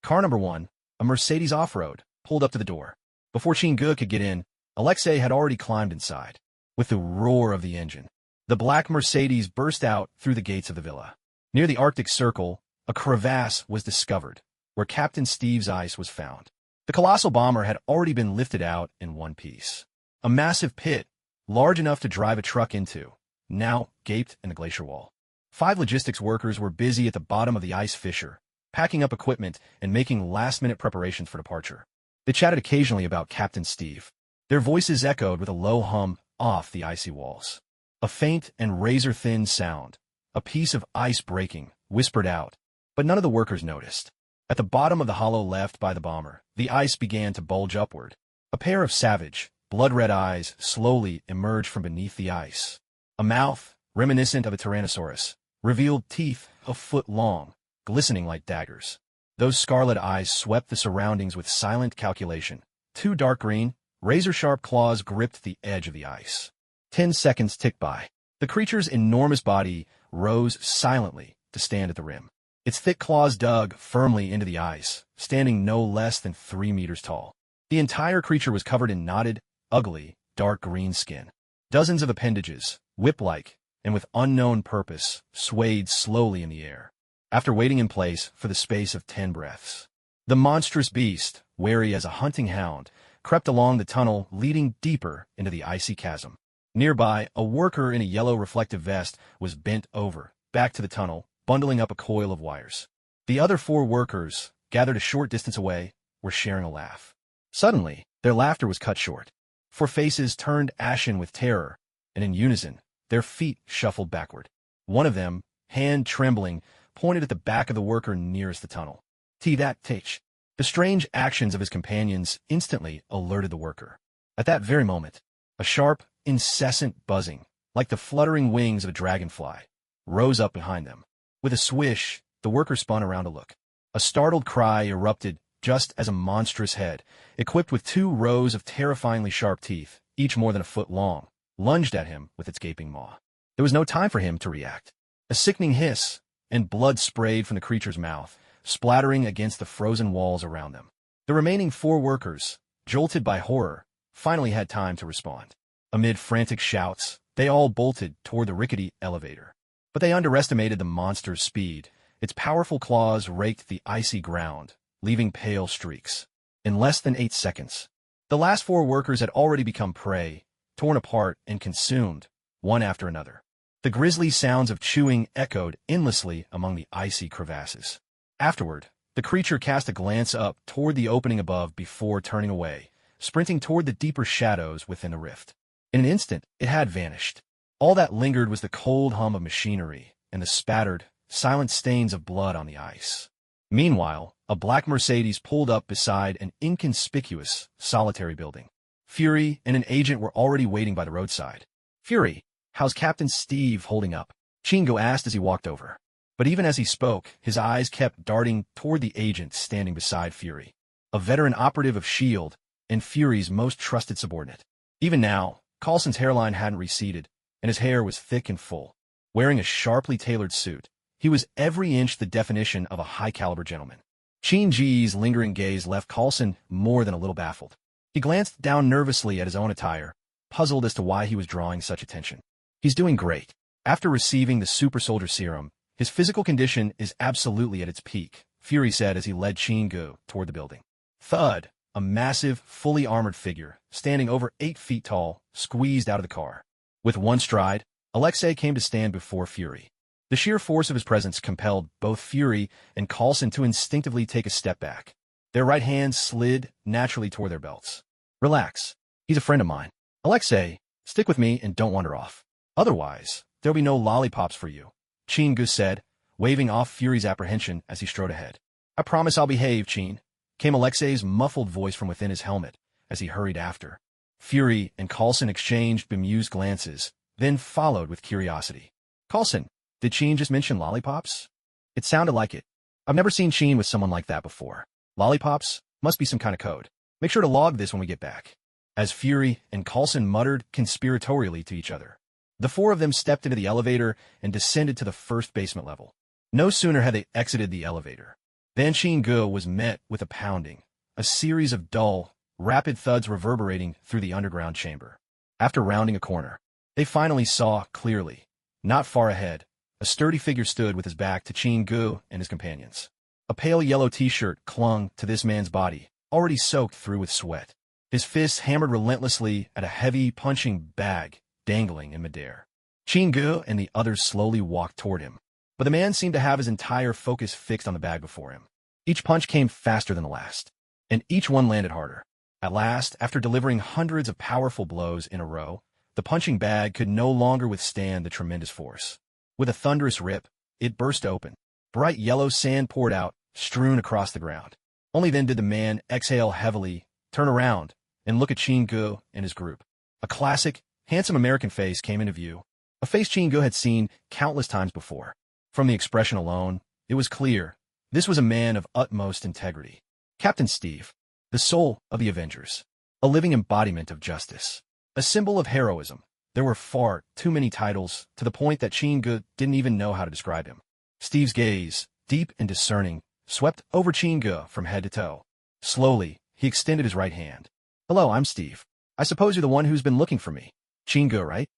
Car number 1, a Mercedes off-road, pulled up to the door. Before Chingu could get in, Alexei had already climbed inside. With the roar of the engine, the black Mercedes burst out through the gates of the villa. Near the Arctic Circle, a crevasse was discovered, where Captain Steve's ice was found. The colossal bomber had already been lifted out in one piece. A massive pit, large enough to drive a truck into, now gaped in the glacier wall. 5 logistics workers were busy at the bottom of the ice fissure, packing up equipment and making last-minute preparations for departure. They chatted occasionally about Captain Steve. Their voices echoed with a low hum off the icy walls. A faint and razor-thin sound, a piece of ice breaking, whispered out, but none of the workers noticed. At the bottom of the hollow left by the bomber, the ice began to bulge upward. A pair of savage, blood-red eyes slowly emerged from beneath the ice. A mouth, reminiscent of a tyrannosaurus, revealed teeth a foot long, glistening like daggers. Those scarlet eyes swept the surroundings with silent calculation. 2 dark green, razor-sharp claws gripped the edge of the ice. 10 seconds ticked by. The creature's enormous body rose silently to stand at the rim. Its thick claws dug firmly into the ice, standing no less than 3 meters tall. The entire creature was covered in knotted, ugly, dark green skin. Dozens of appendages, whip-like, and with unknown purpose, swayed slowly in the air. After waiting in place for the space of 10 breaths, the monstrous beast, wary as a hunting hound, crept along the tunnel leading deeper into the icy chasm. Nearby, a worker in a yellow reflective vest was bent over, back to the tunnel, bundling up a coil of wires. The other 4 workers, gathered a short distance away, were sharing a laugh. Suddenly, their laughter was cut short. 4 faces turned ashen with terror, and in unison, their feet shuffled backward. One of them, hand trembling, pointed at the back of the worker nearest the tunnel. That tach. The strange actions of his companions instantly alerted the worker. At that very moment, a sharp, incessant buzzing, like the fluttering wings of a dragonfly, rose up behind them. With a swish, the worker spun around to look. A startled cry erupted just as a monstrous head, equipped with 2 rows of terrifyingly sharp teeth, each more than a foot long, lunged at him with its gaping maw. There was no time for him to react. A sickening hiss, and blood sprayed from the creature's mouth, splattering against the frozen walls around them. The remaining 4 workers, jolted by horror, finally had time to respond. Amid frantic shouts, they all bolted toward the rickety elevator. But they underestimated the monster's speed. Its powerful claws raked the icy ground, leaving pale streaks. In less than 8 seconds, the last 4 workers had already become prey, torn apart and consumed, one after another. The grisly sounds of chewing echoed endlessly among the icy crevasses. Afterward, the creature cast a glance up toward the opening above before turning away, sprinting toward the deeper shadows within the rift. In an instant, it had vanished. All that lingered was the cold hum of machinery and the spattered, silent stains of blood on the ice. Meanwhile, a black Mercedes pulled up beside an inconspicuous, solitary building. Fury and an agent were already waiting by the roadside. "Fury, how's Captain Steve holding up?" Chingu asked as he walked over. But even as he spoke, his eyes kept darting toward the agent standing beside Fury, a veteran operative of S.H.I.E.L.D. and Fury's most trusted subordinate. Even now, Coulson's hairline hadn't receded, and his hair was thick and full. Wearing a sharply tailored suit, he was every inch the definition of a high-caliber gentleman. Qin Ji's lingering gaze left Coulson more than a little baffled. He glanced down nervously at his own attire, puzzled as to why he was drawing such attention. He's doing great. After receiving the super soldier serum, his physical condition is absolutely at its peak, Fury said as he led Qin toward the building. Thud, a massive, fully armored figure, standing over 8 feet tall, squeezed out of the car. With one stride, Alexei came to stand before Fury. The sheer force of his presence compelled both Fury and Coulson to instinctively take a step back. Their right hands slid naturally toward their belts. Relax. He's a friend of mine. Alexei, stick with me and don't wander off. Otherwise, there'll be no lollipops for you, Qin said, waving off Fury's apprehension as he strode ahead. I promise I'll behave, Qin, came Alexei's muffled voice from within his helmet as he hurried after. Fury and Coulson exchanged bemused glances, then followed with curiosity. Coulson, did Qin just mention lollipops? It sounded like it. I've never seen Qin with someone like that before. Lollipops? Must be some kind of code. Make sure to log this when we get back. As Fury and Coulson muttered conspiratorially to each other. The four of them stepped into the elevator and descended to the first basement level. No sooner had they exited the elevator than Qin was met with a pounding, a series of dull, rapid thuds reverberating through the underground chamber. After rounding a corner, they finally saw clearly. Not far ahead, a sturdy figure stood with his back to Qin and his companions. A pale yellow t-shirt clung to this man's body, already soaked through with sweat. His fists hammered relentlessly at a heavy punching bag dangling in midair. Qin and the others slowly walked toward him, but the man seemed to have his entire focus fixed on the bag before him. Each punch came faster than the last, and each one landed harder. At last, after delivering hundreds of powerful blows in a row, the punching bag could no longer withstand the tremendous force. With a thunderous rip, it burst open. Bright yellow sand poured out, strewn across the ground. Only then did the man exhale heavily, turn around, and look at Qin and his group. A classic, handsome American face came into view, a face Qin had seen countless times before. From the expression alone, it was clear this was a man of utmost integrity. Captain Steve, the soul of the Avengers, a living embodiment of justice, a symbol of heroism. There were far too many titles, to the point that Qin didn't even know how to describe him. Steve's gaze, deep and discerning, swept over Qin from head to toe. Slowly, he extended his right hand. Hello, I'm Steve. I suppose you're the one who's been looking for me. Qin, right?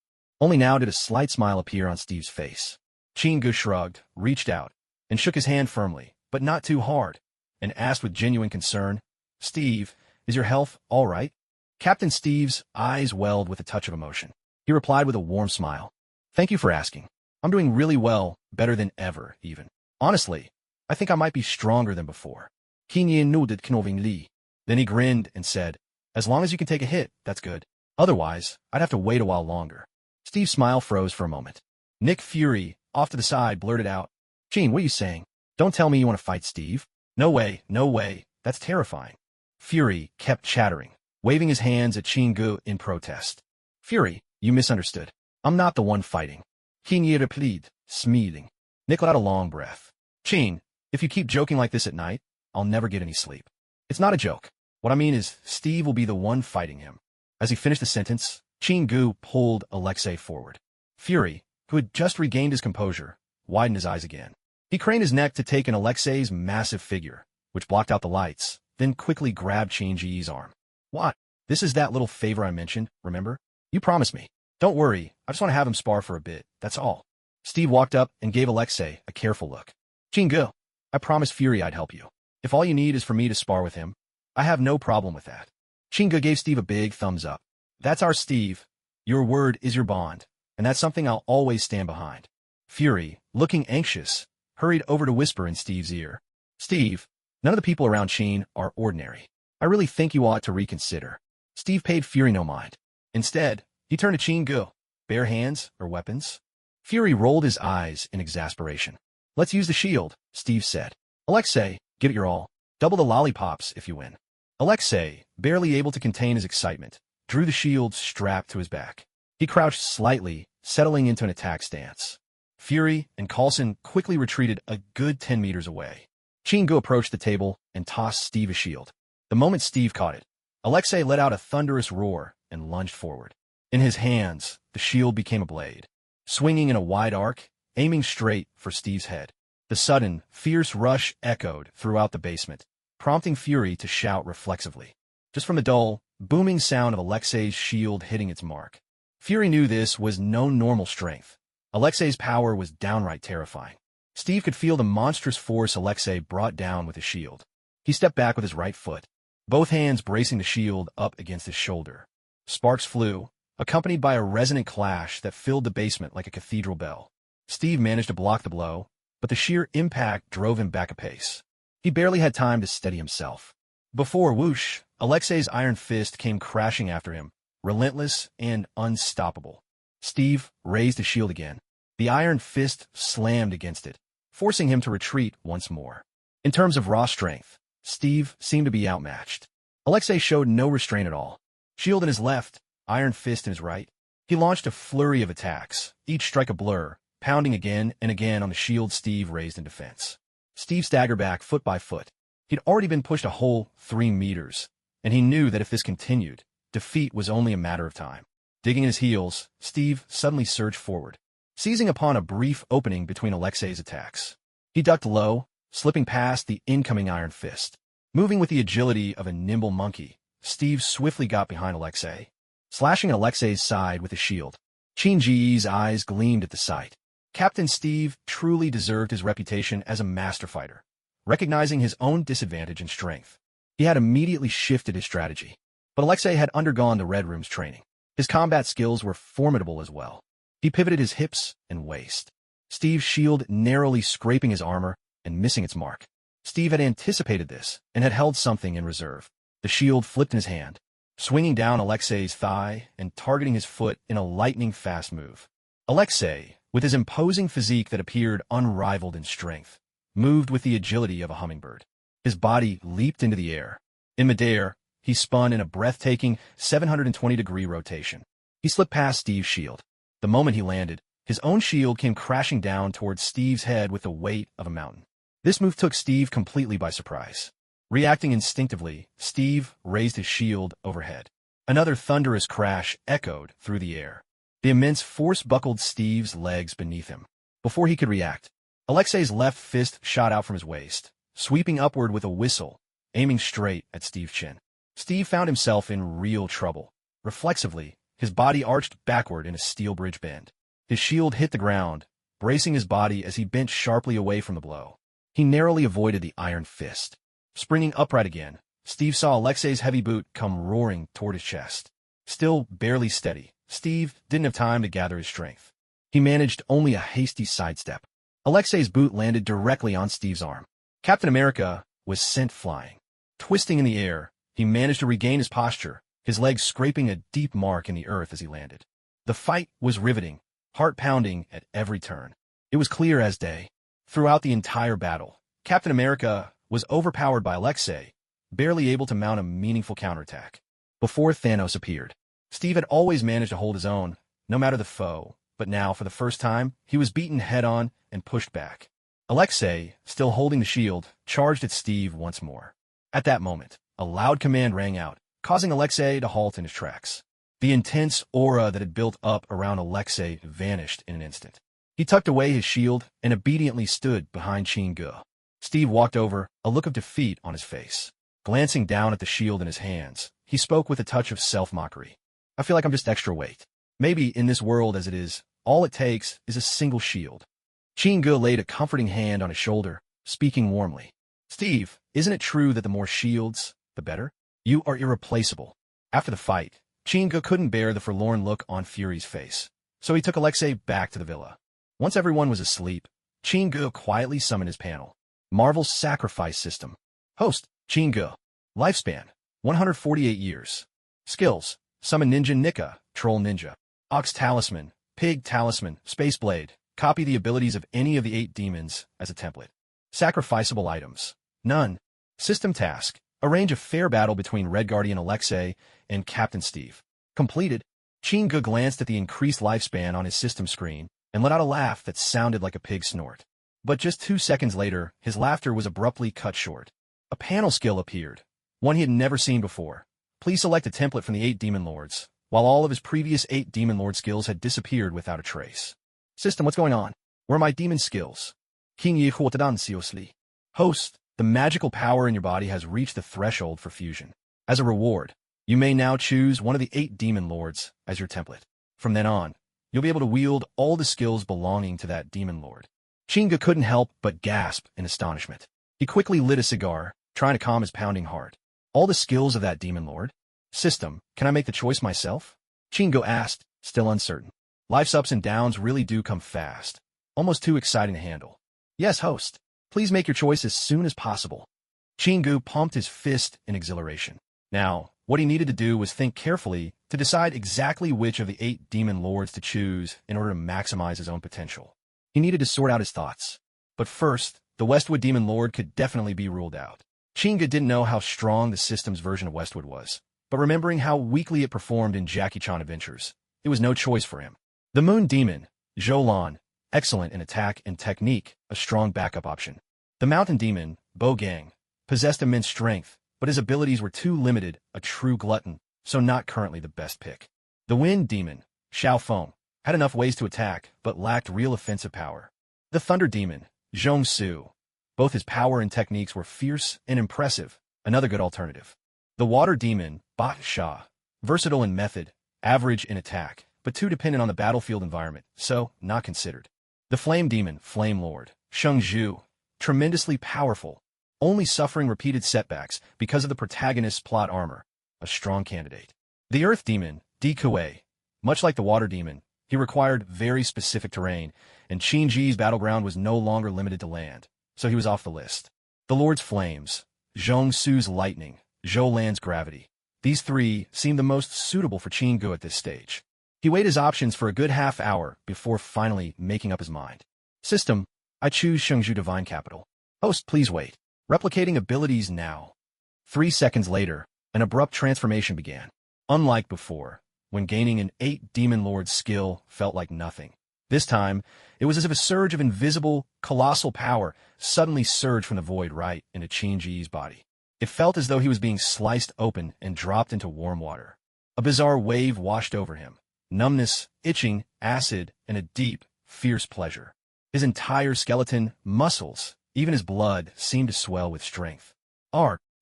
Only now did a slight smile appear on Steve's face. Qin shrugged, reached out, and shook his hand firmly, but not too hard, and asked with genuine concern, Steve, is your health all right? Captain Steve's eyes welled with a touch of emotion. He replied with a warm smile. Thank you for asking. I'm doing really well, better than ever, even. Honestly, I think I might be stronger than before. Qin nodded knowingly. Then he grinned and said, as long as you can take a hit, that's good. Otherwise, I'd have to wait a while longer. Steve's smile froze for a moment. Nick Fury, off to the side, blurted out, Qin, what are you saying? Don't tell me you want to fight Steve. No way, no way. That's terrifying. Fury kept chattering, waving his hands at Qin in protest. Fury, you misunderstood. I'm not the one fighting. Qin replied, smiling. Nick let out a long breath. Qin, if you keep joking like this at night, I'll never get any sleep. It's not a joke. What I mean is, Steve will be the one fighting him. As he finished the sentence, Qin pulled Alexei forward. Fury, who had just regained his composure, widened his eyes again. He craned his neck to take in Alexei's massive figure, which blocked out the lights, then quickly grabbed Qin arm. What? This is that little favor I mentioned, remember? You promised me. Don't worry, I just want to have him spar for a bit, that's all. Steve walked up and gave Alexei a careful look. Qin, I promised Fury I'd help you. If all you need is for me to spar with him, I have no problem with that. Qin gave Steve a big thumbs up. That's our Steve. Your word is your bond, and that's something I'll always stand behind. Fury, looking anxious, hurried over to whisper in Steve's ear. Steve, none of the people around Qin are ordinary. I really think you ought to reconsider. Steve paid Fury no mind. Instead, he turned to Qin. Bare hands or weapons? Fury rolled his eyes in exasperation. Let's use the shield, Steve said. Alexei, give it your all. Double the lollipops if you win. Alexei, barely able to contain his excitement, drew the shield strapped to his back. He crouched slightly, settling into an attack stance. Fury and Coulson quickly retreated a good 10 meters away. Qin approached the table and tossed Steve a shield. The moment Steve caught it, Alexei let out a thunderous roar and lunged forward. In his hands, the shield became a blade, swinging in a wide arc, aiming straight for Steve's head. The sudden, fierce rush echoed throughout the basement, prompting Fury to shout reflexively. Just from the dull, booming sound of Alexei's shield hitting its mark, Fury knew this was no normal strength. Alexei's power was downright terrifying. Steve could feel the monstrous force Alexei brought down with his shield. He stepped back with his right foot, both hands bracing the shield up against his shoulder. Sparks flew, accompanied by a resonant clash that filled the basement like a cathedral bell. Steve managed to block the blow, but the sheer impact drove him back a pace. He barely had time to steady himself. Before whoosh, Alexei's iron fist came crashing after him, relentless and unstoppable. Steve raised his shield again. The iron fist slammed against it, forcing him to retreat once more. In terms of raw strength, Steve seemed to be outmatched. Alexei showed no restraint at all. Shield in his left, iron fist in his right. He launched a flurry of attacks, each strike a blur, pounding again and again on the shield Steve raised in defense. Steve staggered back foot by foot. He'd already been pushed a whole 3 meters, and he knew that if this continued, defeat was only a matter of time. Digging his heels, Steve suddenly surged forward, seizing upon a brief opening between Alexei's attacks. He ducked low, slipping past the incoming iron fist. Moving with the agility of a nimble monkey, Steve swiftly got behind Alexei, slashing at Alexei's side with his shield. Qin-Ji's eyes gleamed at the sight. Captain Steve truly deserved his reputation as a master fighter. Recognizing his own disadvantage and strength, he had immediately shifted his strategy. But Alexei had undergone the Red Room's training. His combat skills were formidable as well. He pivoted his hips and waist, Steve's shield narrowly scraping his armor and missing its mark. Steve had anticipated this and had held something in reserve. The shield flipped in his hand, swinging down Alexei's thigh and targeting his foot in a lightning-fast move. Alexei, with his imposing physique that appeared unrivaled in strength, moved with the agility of a hummingbird. His body leaped into the air. In midair, he spun in a breathtaking 720-degree rotation. He slipped past Steve's shield. The moment he landed, his own shield came crashing down towards Steve's head with the weight of a mountain. This move took Steve completely by surprise. Reacting instinctively, Steve raised his shield overhead. Another thunderous crash echoed through the air. The immense force buckled Steve's legs beneath him. Before he could react, Alexei's left fist shot out from his waist, sweeping upward with a whistle, aiming straight at Steve's chin. Steve found himself in real trouble. Reflexively, his body arched backward in a steel bridge bend. His shield hit the ground, bracing his body as he bent sharply away from the blow. He narrowly avoided the iron fist. Springing upright again, Steve saw Alexei's heavy boot come roaring toward his chest. Still barely steady, Steve didn't have time to gather his strength. He managed only a hasty sidestep. Alexei's boot landed directly on Steve's arm. Captain America was sent flying. Twisting in the air, he managed to regain his posture, his legs scraping a deep mark in the earth as he landed. The fight was riveting, heart-pounding at every turn. It was clear as day. Throughout the entire battle, Captain America was overpowered by Alexei, barely able to mount a meaningful counterattack. Before Thanos appeared, Steve had always managed to hold his own, no matter the foe, but now, for the first time, he was beaten head-on and pushed back. Alexei, still holding the shield, charged at Steve once more. At that moment, a loud command rang out, causing Alexei to halt in his tracks. The intense aura that had built up around Alexei vanished in an instant. He tucked away his shield and obediently stood behind Qin-Ge. Steve walked over, a look of defeat on his face. Glancing down at the shield in his hands, he spoke with a touch of self-mockery. I feel like I'm just extra weight. Maybe in this world as it is, all it takes is a single shield. Qin-Ge laid a comforting hand on his shoulder, speaking warmly. Steve, isn't it true that the more shields, the better? You are irreplaceable. After the fight, Qin-Ge couldn't bear the forlorn look on Fury's face, so he took Alexei back to the villa. Once everyone was asleep, Qin-Ge quietly summoned his panel. Marvel's sacrifice system. Host, Qin-Ge. Lifespan, 148 years. Skills, Summon Ninja Nika, Troll Ninja. Ox Talisman, Pig Talisman, Space Blade. Copy the abilities of any of the 8 demons as a template. Sacrificable items. None. System task. Arrange a fair battle between Red Guardian Alexei and Captain Steve. Completed. Qin-Ge glanced at the increased lifespan on his system screen and let out a laugh that sounded like a pig snort. But just 2 seconds later, his laughter was abruptly cut short. A panel skill appeared, one he had never seen before. Please select a template from the 8 demon lords. while all of his previous 8 Demon Lord skills had disappeared without a trace. System, what's going on? Where are my demon skills? King Yi Huotadansiosli. Host, the magical power in your body has reached the threshold for fusion. As a reward, you may now choose one of the 8 Demon Lords as your template. From then on, you'll be able to wield all the skills belonging to that Demon Lord. Chinga couldn't help but gasp in astonishment. He quickly lit a cigar, trying to calm his pounding heart. All the skills of that Demon Lord? System, can I make the choice myself? Chingo asked, still uncertain. Life's ups and downs really do come fast. Almost too exciting to handle. Yes, host. Please make your choice as soon as possible. Chingu pumped his fist in exhilaration. Now, what he needed to do was think carefully to decide exactly which of the 8 Demon Lords to choose in order to maximize his own potential. He needed to sort out his thoughts. But first, the Westwood Demon Lord could definitely be ruled out. Chinga didn't know how strong the system's version of Westwood was, but remembering how weakly it performed in Jackie-chan Adventures, it was no choice for him. The Moon Demon, Zhoulan, excellent in attack and technique, a strong backup option. The Mountain Demon, Bo Gang, possessed immense strength, but his abilities were too limited, a true glutton, so not currently the best pick. The Wind Demon, Xiao Feng, had enough ways to attack, but lacked real offensive power. The Thunder Demon, Zhong Su, both his power and techniques were fierce and impressive, another good alternative. The Water Demon, Bat Sha, versatile in method, average in attack, but too dependent on the battlefield environment, so not considered. The Flame Demon, Flame Lord, Sheng Zhu, tremendously powerful, only suffering repeated setbacks because of the protagonist's plot armor, a strong candidate. The Earth Demon, Di Kuei, much like the Water Demon, he required very specific terrain, and Qin Ji's battleground was no longer limited to land, so he was off the list. The Lord's Flames, Zhong Su's Lightning, Zhou Lan's Gravity. These 3 seemed the most suitable for Qin Gu at this stage. He weighed his options for a good half hour before finally making up his mind. System, I choose Shengzhou Divine Capital. Host, please wait. Replicating abilities now. 3 seconds later, an abrupt transformation began. Unlike before, when gaining an 8 Demon Lord skill felt like nothing. This time, it was as if a surge of invisible, colossal power suddenly surged from the void right into Qin Ji's body. It felt as though he was being sliced open and dropped into warm water. A bizarre wave washed over him. Numbness, itching, acid, and a deep, fierce pleasure. His entire skeleton, muscles, even his blood, seemed to swell with strength.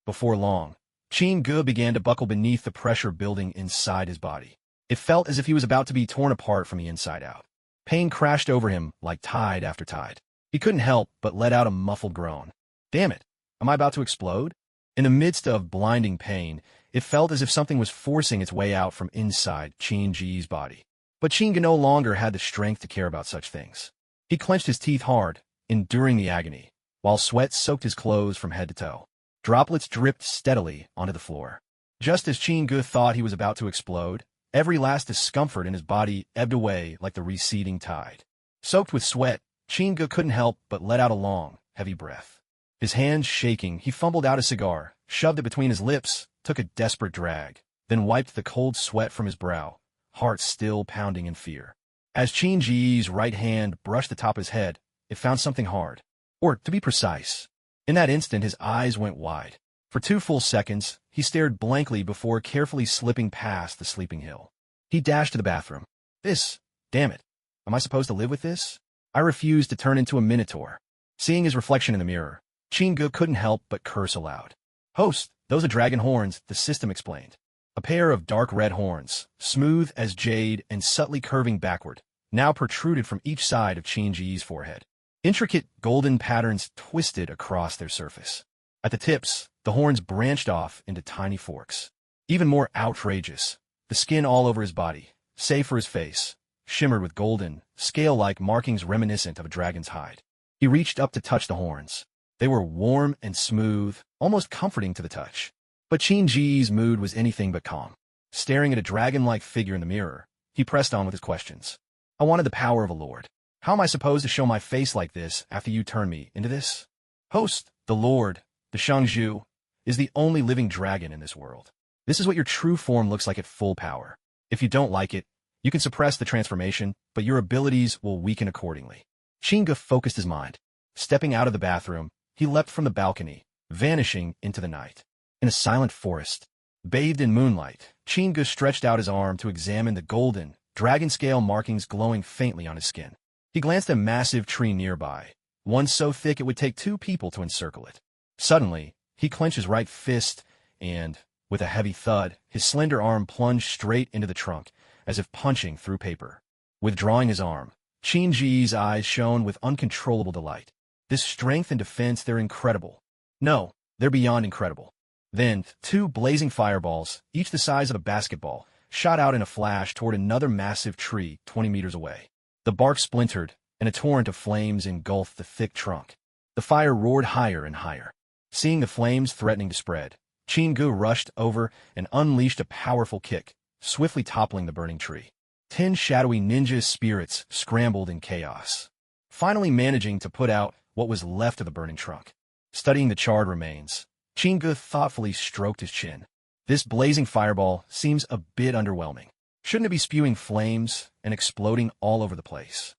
Before long, Qin Gu began to buckle beneath the pressure building inside his body. It felt as if he was about to be torn apart from the inside out. Pain crashed over him like tide after tide. He couldn't help but let out a muffled groan. Damn it, am I about to explode? In the midst of blinding pain, it felt as if something was forcing its way out from inside Qin Ji's body. But Qin Gu no longer had the strength to care about such things. He clenched his teeth hard, enduring the agony, while sweat soaked his clothes from head to toe. Droplets dripped steadily onto the floor. Just as Qin Gu thought he was about to explode, every last discomfort in his body ebbed away like the receding tide. Soaked with sweat, Qin Gu couldn't help but let out a long, heavy breath. His hands shaking, he fumbled out a cigar, shoved it between his lips, took a desperate drag, then wiped the cold sweat from his brow, heart still pounding in fear. As Qin Ji's right hand brushed the top of his head, it found something hard. Or, to be precise, in that instant his eyes went wide. For 2 full seconds, he stared blankly before carefully slipping past the sleeping hill. He dashed to the bathroom. Damn it. Am I supposed to live with this? I refused to turn into a minotaur. Seeing his reflection in the mirror, Qin Gu couldn't help but curse aloud. Host, those are dragon horns, the system explained. A pair of dark red horns, smooth as jade and subtly curving backward, now protruded from each side of Qin Ji's forehead. Intricate golden patterns twisted across their surface. At the tips, the horns branched off into tiny forks. Even more outrageous, the skin all over his body, save for his face, shimmered with golden, scale-like markings reminiscent of a dragon's hide. He reached up to touch the horns. They were warm and smooth, almost comforting to the touch. But Qin Ji's mood was anything but calm. Staring at a dragon-like figure in the mirror, he pressed on with his questions. I wanted the power of a lord. How am I supposed to show my face like this after you turn me into this? Host, the lord, the Shangzhu, is the only living dragon in this world. This is what your true form looks like at full power. If you don't like it, you can suppress the transformation, but your abilities will weaken accordingly. Qin focused his mind. Stepping out of the bathroom, he leapt from the balcony, vanishing into the night. In a silent forest, Bathed in moonlight, Chinga stretched out his arm to examine the golden, dragon-scale markings glowing faintly on his skin. He glanced at a massive tree nearby, one so thick it would take 2 people to encircle it. Suddenly, he clenched his right fist and, with a heavy thud, his slender arm plunged straight into the trunk, as if punching through paper. Withdrawing his arm, Qin-ji's eyes shone with uncontrollable delight. This strength and defense, they're incredible. No, they're beyond incredible. Then, 2 blazing fireballs, each the size of a basketball, shot out in a flash toward another massive tree 20 meters away. The bark splintered, and a torrent of flames engulfed the thick trunk. The fire roared higher and higher. Seeing the flames threatening to spread, Chingu rushed over and unleashed a powerful kick, swiftly toppling the burning tree. 10 shadowy ninja spirits scrambled in chaos, finally managing to put out what was left of the burning trunk. Studying the charred remains, Chingu thoughtfully stroked his chin. This blazing fireball seems a bit underwhelming. Shouldn't it be spewing flames and exploding all over the place?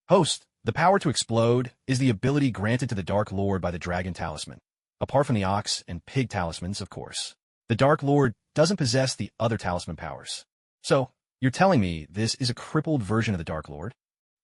Host, the power to explode is the ability granted to the Dark Lord by the Dragon Talisman. Apart from the Ox and Pig talismans, of course. The Dark Lord doesn't possess the other talisman powers. So, you're telling me this is a crippled version of the Dark Lord?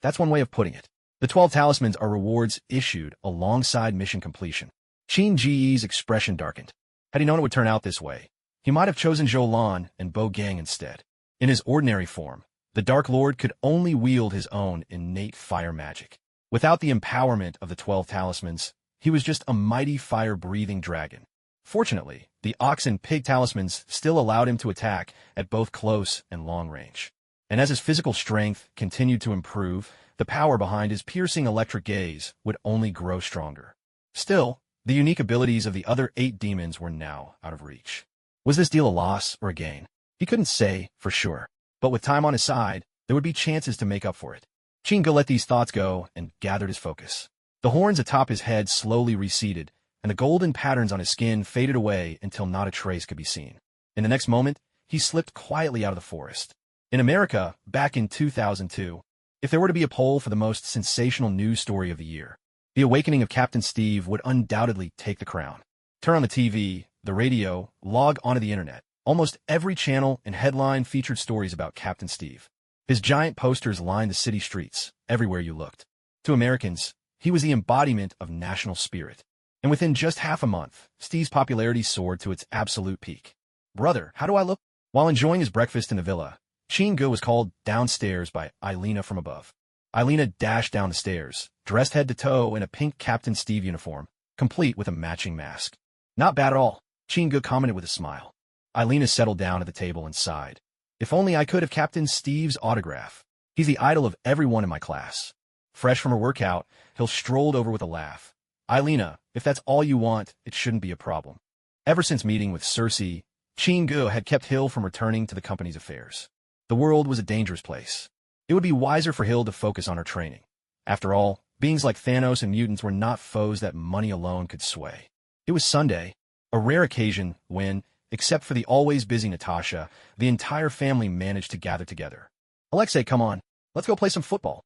That's one way of putting it. The 12 talismans are rewards issued alongside mission completion. Qin Ji's expression darkened. Had he known it would turn out this way, he might have chosen Zhou Lan and Bo Gang instead. In his ordinary form, the Dark Lord could only wield his own innate fire magic. Without the empowerment of the 12 talismans, he was just a mighty fire-breathing dragon. Fortunately, the Ox and Pig talismans still allowed him to attack at both close and long range. And as his physical strength continued to improve, the power behind his piercing electric gaze would only grow stronger. Still, the unique abilities of the other 8 demons were now out of reach. Was this deal a loss or a gain? He couldn't say for sure, but with time on his side, there would be chances to make up for it. Chinga let these thoughts go and gathered his focus. The horns atop his head slowly receded, and the golden patterns on his skin faded away until not a trace could be seen. In the next moment, he slipped quietly out of the forest. In America, back in 2002, if there were to be a poll for the most sensational news story of the year, the awakening of Captain Steve would undoubtedly take the crown. Turn on the TV, the radio, log onto the internet. Almost every channel and headline featured stories about Captain Steve. His giant posters lined the city streets, everywhere you looked. To Americans, he was the embodiment of national spirit. And within just half a month, Steve's popularity soared to its absolute peak. "Brother, how do I look?" While enjoying his breakfast in the villa, Chingu was called downstairs by Eilina from above. Eilina dashed down the stairs, dressed head to toe in a pink Captain Steve uniform, complete with a matching mask. "Not bad at all," Chingu commented with a smile. Eilina settled down at the table and sighed. "If only I could have Captain Steve's autograph. He's the idol of everyone in my class." Fresh from her workout, Hill strolled over with a laugh. "Eilina, if that's all you want, it shouldn't be a problem." Ever since meeting with Cersei, Chingu had kept Hill from returning to the company's affairs. The world was a dangerous place. It would be wiser for Hill to focus on her training. After all, beings like Thanos and mutants were not foes that money alone could sway. It was Sunday, a rare occasion when, except for the always busy Natasha, the entire family managed to gather together. "Alexei, come on. Let's go play some football."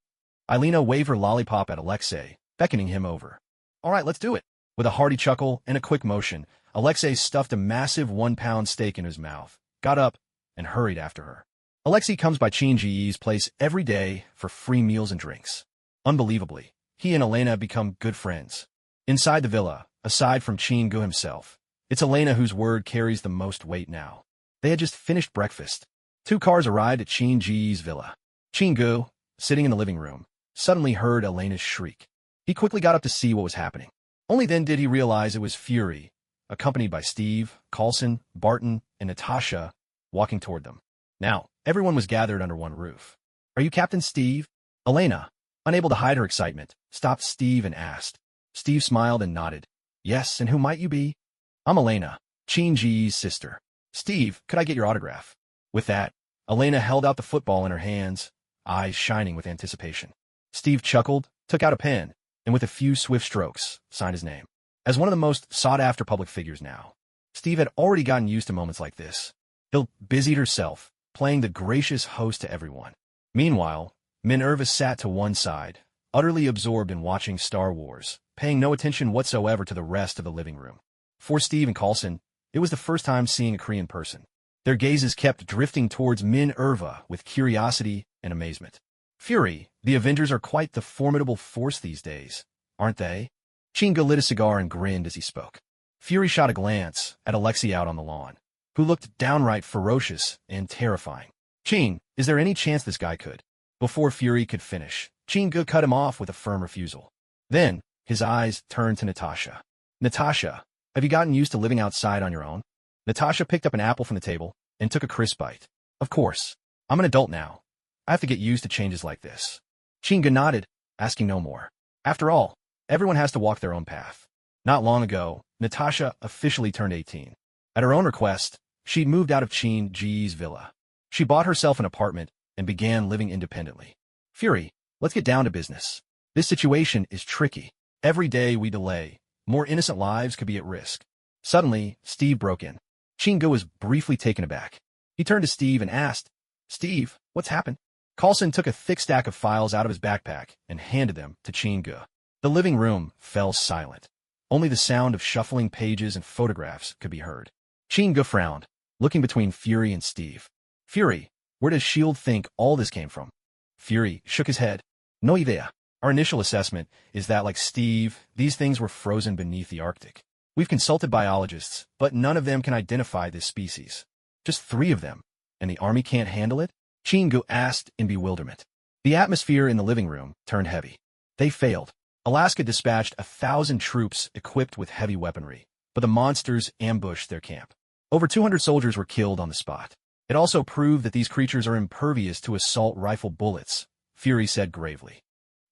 Eilina waved her lollipop at Alexei, beckoning him over. "All right, let's do it." With a hearty chuckle and a quick motion, Alexei stuffed a massive 1-pound steak in his mouth, got up, and hurried after her. Alexei comes by Qin-ji's place every day for free meals and drinks. Unbelievably, he and Elena have become good friends. Inside the villa, aside from Qin-gu himself, it's Elena whose word carries the most weight now. They had just finished breakfast. 2 cars arrived at Qin-ji's villa. Qin-gu, sitting in the living room, suddenly heard Elena's shriek. He quickly got up to see what was happening. Only then did he realize it was Fury, accompanied by Steve, Coulson, Barton, and Natasha, walking toward them. Now, everyone was gathered under one roof. "Are you Captain Steve?" Elena, unable to hide her excitement, stopped Steve and asked. Steve smiled and nodded. "Yes, and who might you be?" "I'm Elena, Qin-ji's sister." "Steve, could I get your autograph?" With that, Elena held out the football in her hands, eyes shining with anticipation. Steve chuckled, took out a pen, and with a few swift strokes, signed his name. As one of the most sought-after public figures now, Steve had already gotten used to moments like this. Hill busied herself, playing the gracious host to everyone. Meanwhile, Minerva sat to one side, utterly absorbed in watching Star Wars, paying no attention whatsoever to the rest of the living room. For Steve and Coulson, It was the first time seeing a Korean person. Their gazes kept drifting towards Minerva with curiosity and amazement. Fury, the Avengers are quite the formidable force these days, aren't they? Chinga lit a cigar and grinned as he spoke. Fury shot a glance at Alexei out on the lawn, who looked downright ferocious and terrifying. Chin, is there any chance this guy could? Before Fury could finish, Chinga cut him off with a firm refusal. Then, his eyes turned to Natasha. Natasha, have you gotten used to living outside on your own? Natasha picked up an apple from the table and took a crisp bite. Of course. I'm an adult now. I have to get used to changes like this. Chinga nodded, asking no more. After all, everyone has to walk their own path. Not long ago, Natasha officially turned 18. At her own request, she'd moved out of Chin Ji's villa. She bought herself an apartment and began living independently. Fury, let's get down to business. This situation is tricky. Every day we delay, more innocent lives could be at risk. Suddenly, Steve broke in. Chinga was briefly taken aback. He turned to Steve and asked, Steve, what's happened? Carlson took a thick stack of files out of his backpack and handed them to Chinga. The living room fell silent. Only the sound of shuffling pages and photographs could be heard. Chinga frowned, looking between Fury and Steve. Fury, where does S.H.I.E.L.D. think all this came from? Fury shook his head. No idea. Our initial assessment is that, like Steve, these things were frozen beneath the Arctic. We've consulted biologists, but none of them can identify this species. Just 3 of them. And the army can't handle it? Chingu asked in bewilderment. The atmosphere in the living room turned heavy. They failed. Alaska dispatched 1,000 troops equipped with heavy weaponry, but the monsters ambushed their camp. Over 200 soldiers were killed on the spot. It also proved that these creatures are impervious to assault rifle bullets, Fury said gravely.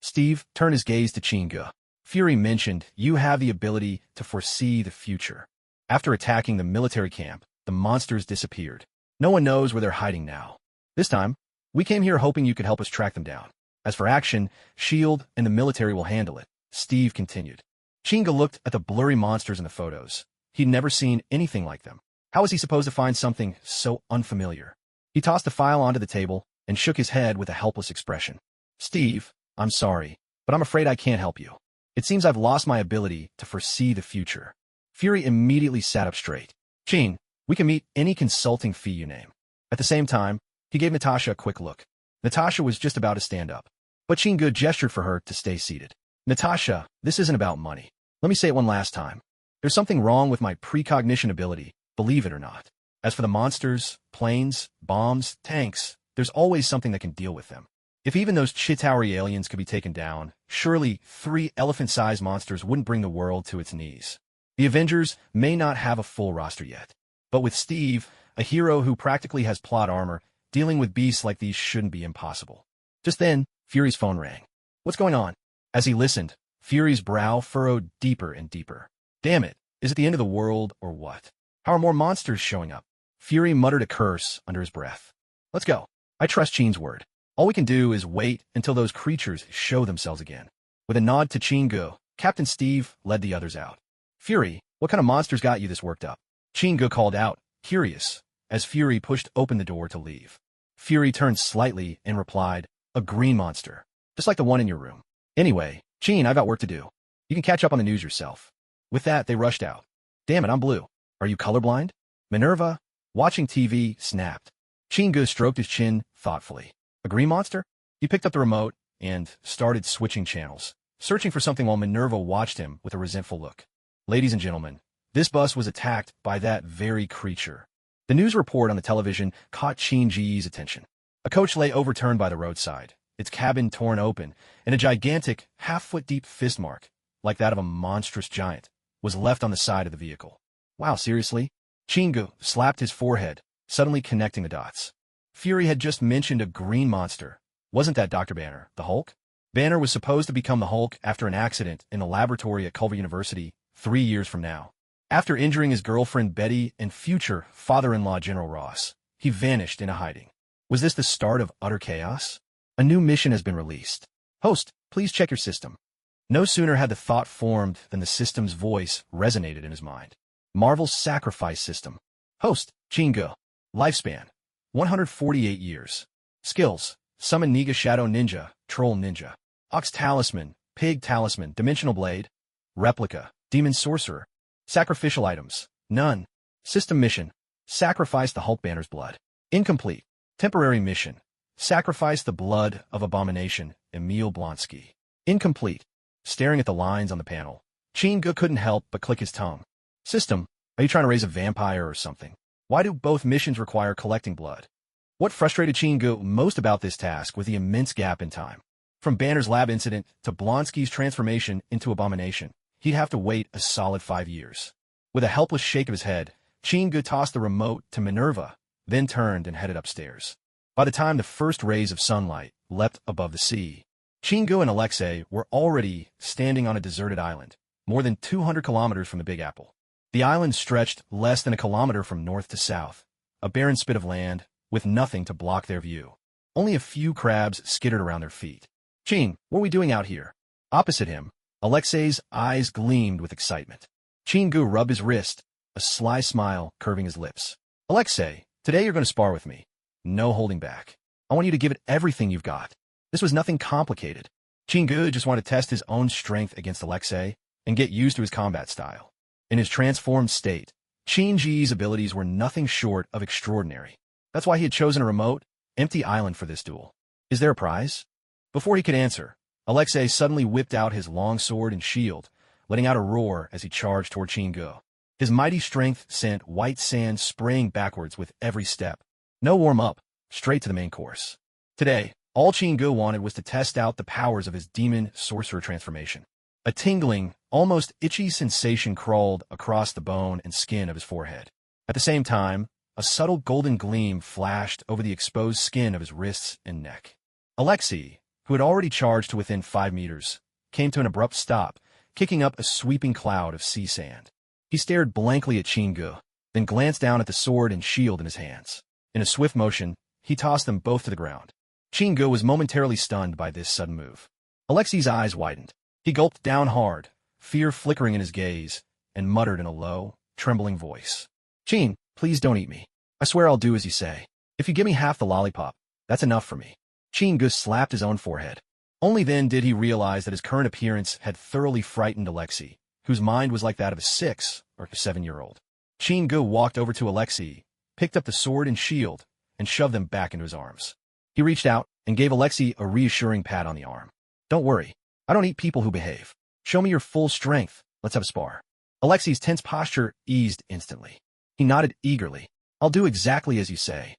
Steve turned his gaze to Chingu. Fury mentioned, you have the ability to foresee the future. After attacking the military camp, the monsters disappeared. No one knows where they're hiding now. This time, we came here hoping you could help us track them down. As for action, S.H.I.E.L.D. and the military will handle it, Steve continued. Chinga looked at the blurry monsters in the photos. He'd never seen anything like them. How was he supposed to find something so unfamiliar? He tossed the file onto the table and shook his head with a helpless expression. Steve, I'm sorry, but I'm afraid I can't help you. It seems I've lost my ability to foresee the future. Fury immediately sat up straight. Chin, we can meet any consulting fee you name. At the same time, he gave Natasha a quick look. Natasha was just about to stand up, but Chingu gestured for her to stay seated. Natasha, this isn't about money. Let me say it one last time. There's something wrong with my precognition ability, believe it or not. As for the monsters, planes, bombs, tanks, there's always something that can deal with them. If even those Chitauri aliens could be taken down, surely 3 elephant-sized monsters wouldn't bring the world to its knees. The Avengers may not have a full roster yet, but with Steve, a hero who practically has plot armor, dealing with beasts like these shouldn't be impossible. Just then, Fury's phone rang. What's going on? As he listened, Fury's brow furrowed deeper and deeper. Damn it, is it the end of the world or what? How are more monsters showing up? Fury muttered a curse under his breath. Let's go. I trust Chin's word. All we can do is wait until those creatures show themselves again. With a nod to Chingu, Captain Steve led the others out. Fury, what kind of monsters got you this worked up? Chingu called out, curious, as Fury pushed open the door to leave. Fury turned slightly and replied, a green monster, just like the one in your room. Anyway, Chin, I've got work to do. You can catch up on the news yourself. With that, they rushed out. Damn it, I'm blue. Are you colorblind? Minerva, watching TV, snapped. Chingu stroked his chin thoughtfully. A green monster? He picked up the remote and started switching channels, searching for something while Minerva watched him with a resentful look. Ladies and gentlemen, this bus was attacked by that very creature. The news report on the television caught Chin Ji's attention. A coach lay overturned by the roadside, its cabin torn open, and a gigantic, half-foot-deep fist mark, like that of a monstrous giant, was left on the side of the vehicle. Wow, seriously? Chingu slapped his forehead, suddenly connecting the dots. Fury had just mentioned a green monster. Wasn't that Dr. Banner, the Hulk? Banner was supposed to become the Hulk after an accident in the laboratory at Culver University 3 years from now. After injuring his girlfriend Betty and future father-in-law General Ross, he vanished into hiding. Was this the start of utter chaos? A new mission has been released. Host, please check your system. No sooner had the thought formed than the system's voice resonated in his mind. Marvel's sacrifice system. Host, Chingu. Lifespan, 148 years. Skills, Summon Niga Shadow Ninja, Troll Ninja. Ox Talisman, Pig Talisman, Dimensional Blade. Replica, Demon Sorcerer. Sacrificial items, none. System mission. Sacrifice the Hulk banner's blood. Incomplete. Temporary mission. Sacrifice the blood of abomination, Emil Blonsky. Incomplete. Staring at the lines on the panel, Chingu couldn't help but click his tongue. System, are you trying to raise a vampire or something? Why do both missions require collecting blood? What frustrated Chingu most about this task was the immense gap in time. From Banner's lab incident to Blonsky's transformation into abomination, he'd have to wait a solid 5 years. With a helpless shake of his head, Chingu tossed the remote to Minerva, then turned and headed upstairs. By the time the first rays of sunlight leapt above the sea, Chingu and Alexei were already standing on a deserted island, more than 200 kilometers from the Big Apple. The island stretched less than a kilometer from north to south, a barren spit of land with nothing to block their view. Only a few crabs skittered around their feet. Chin, what are we doing out here? Opposite him, Alexei's eyes gleamed with excitement. Chingu rubbed his wrist, a sly smile curving his lips. Alexei, today you're going to spar with me. No holding back. I want you to give it everything you've got. This was nothing complicated. Chingu just wanted to test his own strength against Alexei and get used to his combat style. In his transformed state, Chinji's abilities were nothing short of extraordinary. That's why he had chosen a remote, empty island for this duel. Is there a prize? Before he could answer, Alexei suddenly whipped out his long sword and shield, letting out a roar as he charged toward Chingu. His mighty strength sent white sand spraying backwards with every step. No warm-up, straight to the main course. Today, all Chingu wanted was to test out the powers of his demon sorcerer transformation. A tingling, almost itchy sensation crawled across the bone and skin of his forehead. At the same time, a subtle golden gleam flashed over the exposed skin of his wrists and neck. Alexei, who had already charged to within 5 meters, came to an abrupt stop, kicking up a sweeping cloud of sea sand. He stared blankly at Chingu, then glanced down at the sword and shield in his hands. In a swift motion, he tossed them both to the ground. Chingu was momentarily stunned by this sudden move. Alexei's eyes widened. He gulped down hard, fear flickering in his gaze, and muttered in a low, trembling voice. Chin, please don't eat me. I swear I'll do as you say. If you give me half the lollipop, that's enough for me. Chingu slapped his own forehead. Only then did he realize that his current appearance had thoroughly frightened Alexei, whose mind was like that of a 6 or 7-year-old. Chingu walked over to Alexei, picked up the sword and shield, and shoved them back into his arms. He reached out and gave Alexei a reassuring pat on the arm. Don't worry, I don't eat people who behave. Show me your full strength. Let's have a spar. Alexei's tense posture eased instantly. He nodded eagerly. I'll do exactly as you say.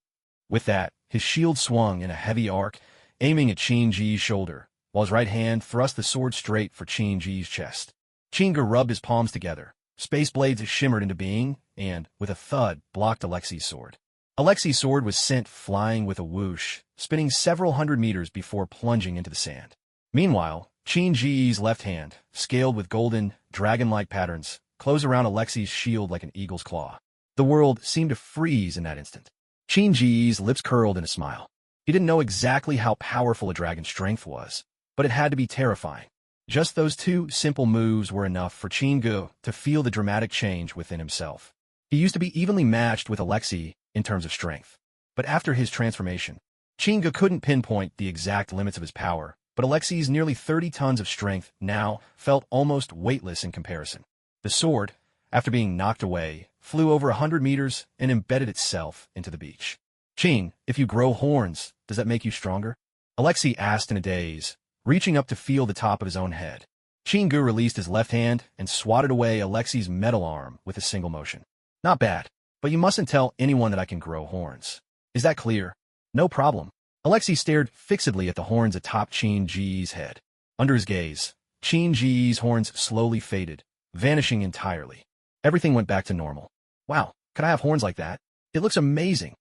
With that, his shield swung in a heavy arc, aiming at Chinji's shoulder, while his right hand thrust the sword straight for Chinji's chest. Chingu rubbed his palms together. Space blades shimmered into being, and, with a thud, blocked Alexei's sword. Alexei's sword was sent flying with a whoosh, spinning several hundred meters before plunging into the sand. Meanwhile, Chinji's left hand, scaled with golden, dragon-like patterns, closed around Alexei's shield like an eagle's claw. The world seemed to freeze in that instant. Chinji's lips curled in a smile. He didn't know exactly how powerful a dragon's strength was, but it had to be terrifying. Just those 2 simple moves were enough for Chingu to feel the dramatic change within himself. He used to be evenly matched with Alexei in terms of strength. But after his transformation, Chingu couldn't pinpoint the exact limits of his power, but Alexei's nearly 30 tons of strength now felt almost weightless in comparison. The sword, after being knocked away, flew over 100 meters and embedded itself into the beach. Chin, if you grow horns, does that make you stronger? Alexei asked in a daze, reaching up to feel the top of his own head. Chingu released his left hand and swatted away Alexei's metal arm with a single motion. Not bad, but you mustn't tell anyone that I can grow horns. Is that clear? No problem. Alexei stared fixedly at the horns atop Chinji's head. Under his gaze, Chinji's horns slowly faded, vanishing entirely. Everything went back to normal. Wow, could I have horns like that? It looks amazing.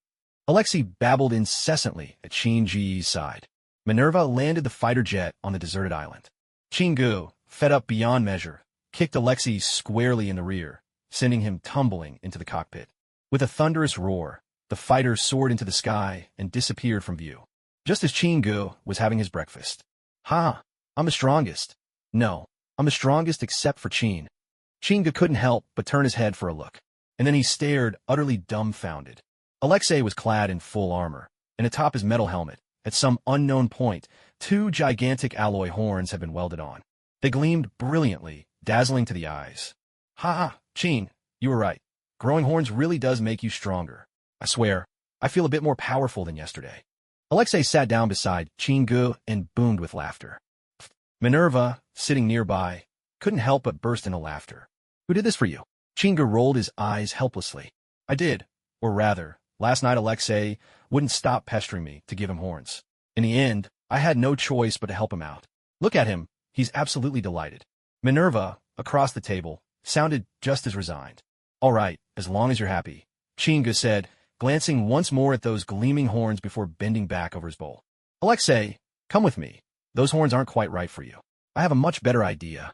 Alexei babbled incessantly at Chinji's side. Minerva landed the fighter jet on the deserted island. Chingu, fed up beyond measure, kicked Alexei squarely in the rear, sending him tumbling into the cockpit. With a thunderous roar, the fighter soared into the sky and disappeared from view. Just as Chingu was having his breakfast. Ha! I'm the strongest. No, I'm the strongest except for Chin. Chingu couldn't help but turn his head for a look, and then he stared, utterly dumbfounded. Alexei was clad in full armor, and atop his metal helmet, at some unknown point, 2 gigantic alloy horns had been welded on. They gleamed brilliantly, dazzling to the eyes. Ha ha, Chin, you were right. growing horns really does make you stronger. I swear, I feel a bit more powerful than yesterday. Alexei sat down beside Chingu and boomed with laughter. Minerva, sitting nearby, couldn't help but burst into laughter. Who did this for you? Chingu rolled his eyes helplessly. I did. Or rather, last night Alexei wouldn't stop pestering me to give him horns. In the end, I had no choice but to help him out. Look at him. He's absolutely delighted. Minerva, across the table, sounded just as resigned. All right, as long as you're happy, Chingu said, glancing once more at those gleaming horns before bending back over his bowl. Alexei, come with me. Those horns aren't quite right for you. I have a much better idea.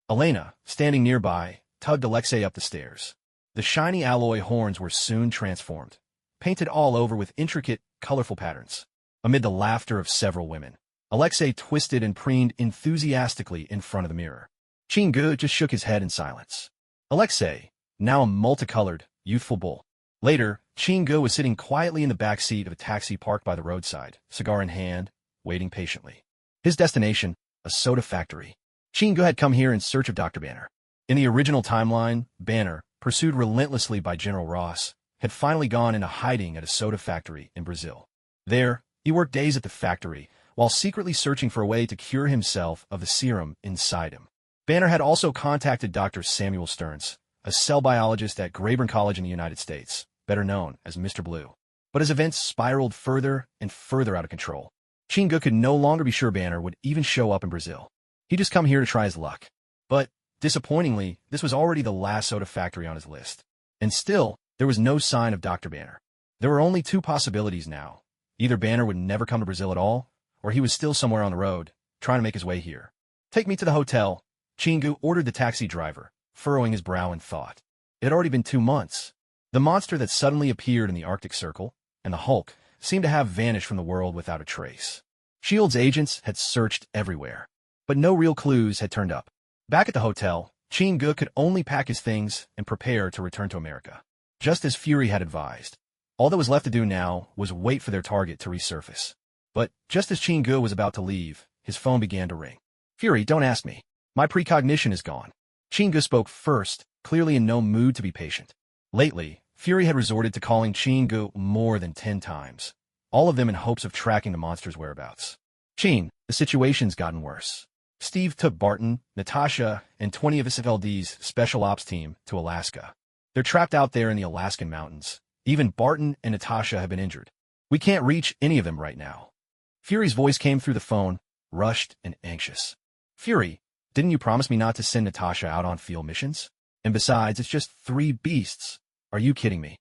Elena, standing nearby, tugged Alexei up the stairs. The shiny alloy horns were soon transformed, painted all over with intricate, colorful patterns. Amid the laughter of several women, Alexei twisted and preened enthusiastically in front of the mirror. Chingu just shook his head in silence. Alexei, now a multicolored, youthful bull. Later, Chingu was sitting quietly in the back seat of a taxi parked by the roadside, cigar in hand, waiting patiently. His destination, a soda factory. Chingu had come here in search of Dr. Banner. In the original timeline, Banner, pursued relentlessly by General Ross, had finally gone into hiding at a soda factory in Brazil. There, he worked days at the factory, while secretly searching for a way to cure himself of the serum inside him. Banner had also contacted Dr. Samuel Stearns, a cell biologist at Grayburn College in the United States, better known as Mr. Blue. But as events spiraled further and further out of control, Chingu could no longer be sure Banner would even show up in Brazil. He'd just come here to try his luck. But, disappointingly, this was already the last soda factory on his list. And still, there was no sign of Dr. Banner. There were only two possibilities now. Either Banner would never come to Brazil at all, or he was still somewhere on the road, trying to make his way here. Take me to the hotel, Chingu ordered the taxi driver, furrowing his brow in thought. It had already been 2 months. The monster that suddenly appeared in the Arctic Circle, and the Hulk, seemed to have vanished from the world without a trace. S.H.I.E.L.D.'s agents had searched everywhere, but no real clues had turned up. Back at the hotel, Chingu could only pack his things and prepare to return to America, just as Fury had advised. All that was left to do now was wait for their target to resurface. But just as Chingu was about to leave, his phone began to ring. Fury, don't ask me. My precognition is gone. Chingu spoke first, clearly in no mood to be patient. Lately, Fury had resorted to calling Chingu more than 10 times, all of them in hopes of tracking the monster's whereabouts. Chin, the situation's gotten worse. Steve took Barton, Natasha, and 20 of SFLD's special ops team to Alaska. They're trapped out there in the Alaskan mountains. Even Barton and Natasha have been injured. We can't reach any of them right now. Fury's voice came through the phone, rushed and anxious. Fury, didn't you promise me not to send Natasha out on field missions? And besides, it's just 3 beasts. Are you kidding me?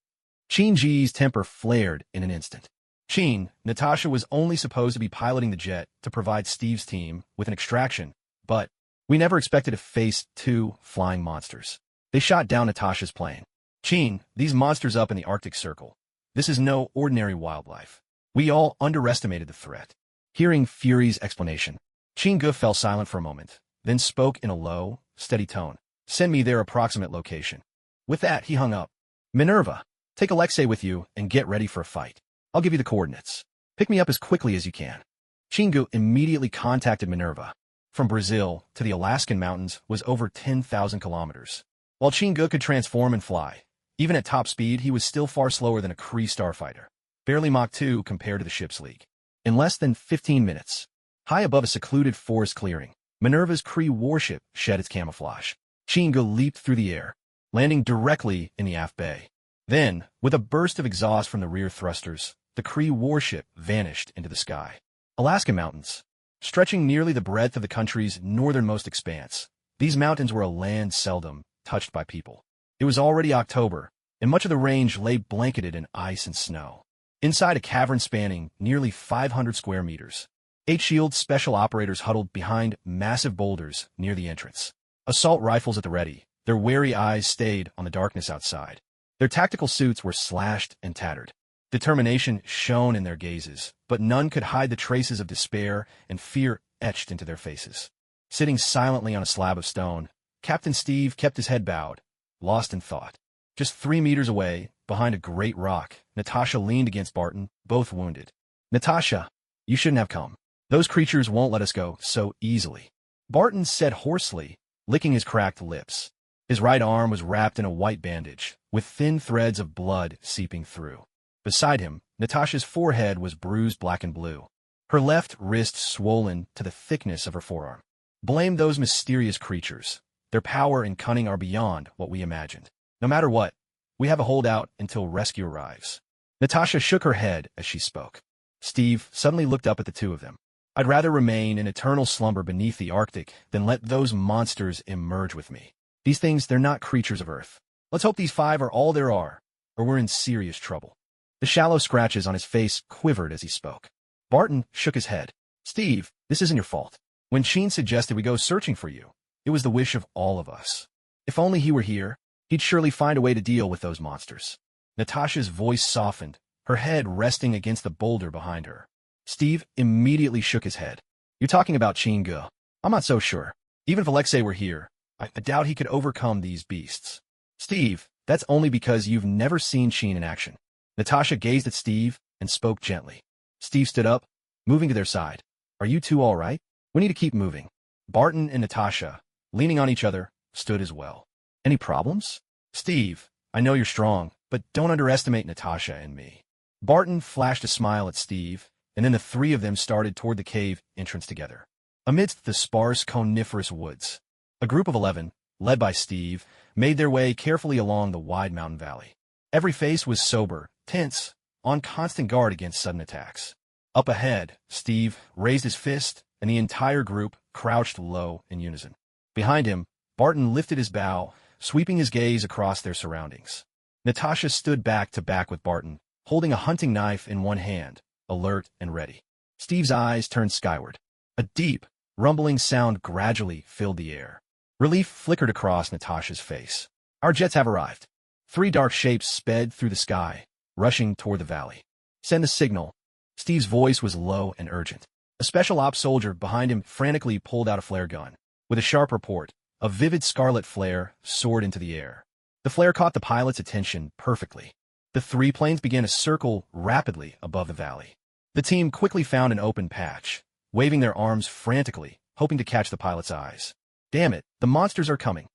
Chin-Ji's temper flared in an instant. Chin, Natasha was only supposed to be piloting the jet to provide Steve's team with an extraction, but we never expected to face 2 flying monsters. They shot down Natasha's plane. Chin, these monsters up in the Arctic Circle. This is no ordinary wildlife. We all underestimated the threat. Hearing Fury's explanation, Chingu fell silent for a moment, then spoke in a low, steady tone. Send me their approximate location. With that, he hung up. Minerva, take Alexei with you and get ready for a fight. I'll give you the coordinates. Pick me up as quickly as you can. Chingu immediately contacted Minerva. From Brazil to the Alaskan mountains was over 10,000 kilometers. While Chingu could transform and fly, even at top speed, he was still far slower than a Kree starfighter. Barely Mach 2 compared to the ship's league. In less than 15 minutes, high above a secluded forest clearing, Minerva's Kree warship shed its camouflage. Chingu leaped through the air, landing directly in the aft bay. Then, with a burst of exhaust from the rear thrusters, the Kree warship vanished into the sky. Alaska mountains, stretching nearly the breadth of the country's northernmost expanse, these mountains were a land seldom touched by people. It was already October, and much of the range lay blanketed in ice and snow. Inside a cavern spanning nearly 500 square meters, 8 S.H.I.E.L.D. special operators huddled behind massive boulders near the entrance. Assault rifles at the ready, their wary eyes stayed on the darkness outside. Their tactical suits were slashed and tattered. Determination shone in their gazes, but none could hide the traces of despair and fear etched into their faces. Sitting silently on a slab of stone, Captain Steve kept his head bowed, lost in thought. Just 3 meters away, behind a great rock, Natasha leaned against Barton, both wounded. Natasha, you shouldn't have come. Those creatures won't let us go so easily. Barton said hoarsely, licking his cracked lips. His right arm was wrapped in a white bandage, with thin threads of blood seeping through. Beside him, Natasha's forehead was bruised black and blue, her left wrist swollen to the thickness of her forearm. Blame those mysterious creatures. Their power and cunning are beyond what we imagined. No matter what, we have a holdout until rescue arrives. Natasha shook her head as she spoke. Steve suddenly looked up at the two of them. I'd rather remain in eternal slumber beneath the Arctic than let those monsters emerge with me. These things, they're not creatures of Earth. Let's hope these 5 are all there are, or we're in serious trouble. The shallow scratches on his face quivered as he spoke. Barton shook his head. Steve, this isn't your fault. When Sheen suggested we go searching for you, it was the wish of all of us. If only he were here, he'd surely find a way to deal with those monsters. Natasha's voice softened, her head resting against the boulder behind her. Steve immediately shook his head. You're talking about Chinga. I'm not so sure. Even if Alexei were here, I doubt he could overcome these beasts. Steve, that's only because you've never seen Sheen in action. Natasha gazed at Steve and spoke gently. Steve stood up, moving to their side. Are you two all right? We need to keep moving. Barton and Natasha, leaning on each other, stood as well. Any problems? Steve, I know you're strong, but don't underestimate Natasha and me. Barton flashed a smile at Steve, and then the three of them started toward the cave entrance together. Amidst the sparse coniferous woods, a group of 11, led by Steve, made their way carefully along the wide mountain valley. Every face was sober, tense, on constant guard against sudden attacks. Up ahead, Steve raised his fist, and the entire group crouched low in unison. Behind him, Barton lifted his bow, sweeping his gaze across their surroundings. Natasha stood back to back with Barton, holding a hunting knife in one hand, alert and ready. Steve's eyes turned skyward. A deep, rumbling sound gradually filled the air. Relief flickered across Natasha's face. Our jets have arrived. 3 dark shapes sped through the sky, rushing toward the valley. Send the signal. Steve's voice was low and urgent. A special ops soldier behind him frantically pulled out a flare gun. With a sharp report, a vivid scarlet flare soared into the air. The flare caught the pilot's attention perfectly. The 3 planes began to circle rapidly above the valley. The team quickly found an open patch, waving their arms frantically, hoping to catch the pilot's eyes. Damn it, the monsters are coming.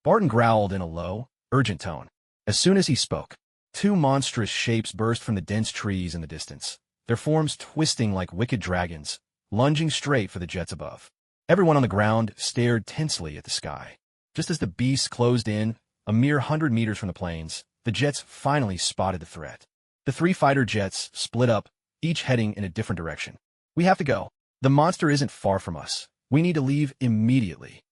Barton growled in a low, urgent tone. As soon as he spoke, 2 monstrous shapes burst from the dense trees in the distance, their forms twisting like wicked dragons, lunging straight for the jets above. Everyone on the ground stared tensely at the sky. Just as the beasts closed in, a mere 100 meters from the planes, the jets finally spotted the threat. The 3 fighter jets split up, each heading in a different direction. We have to go. The monster isn't far from us. We need to leave immediately.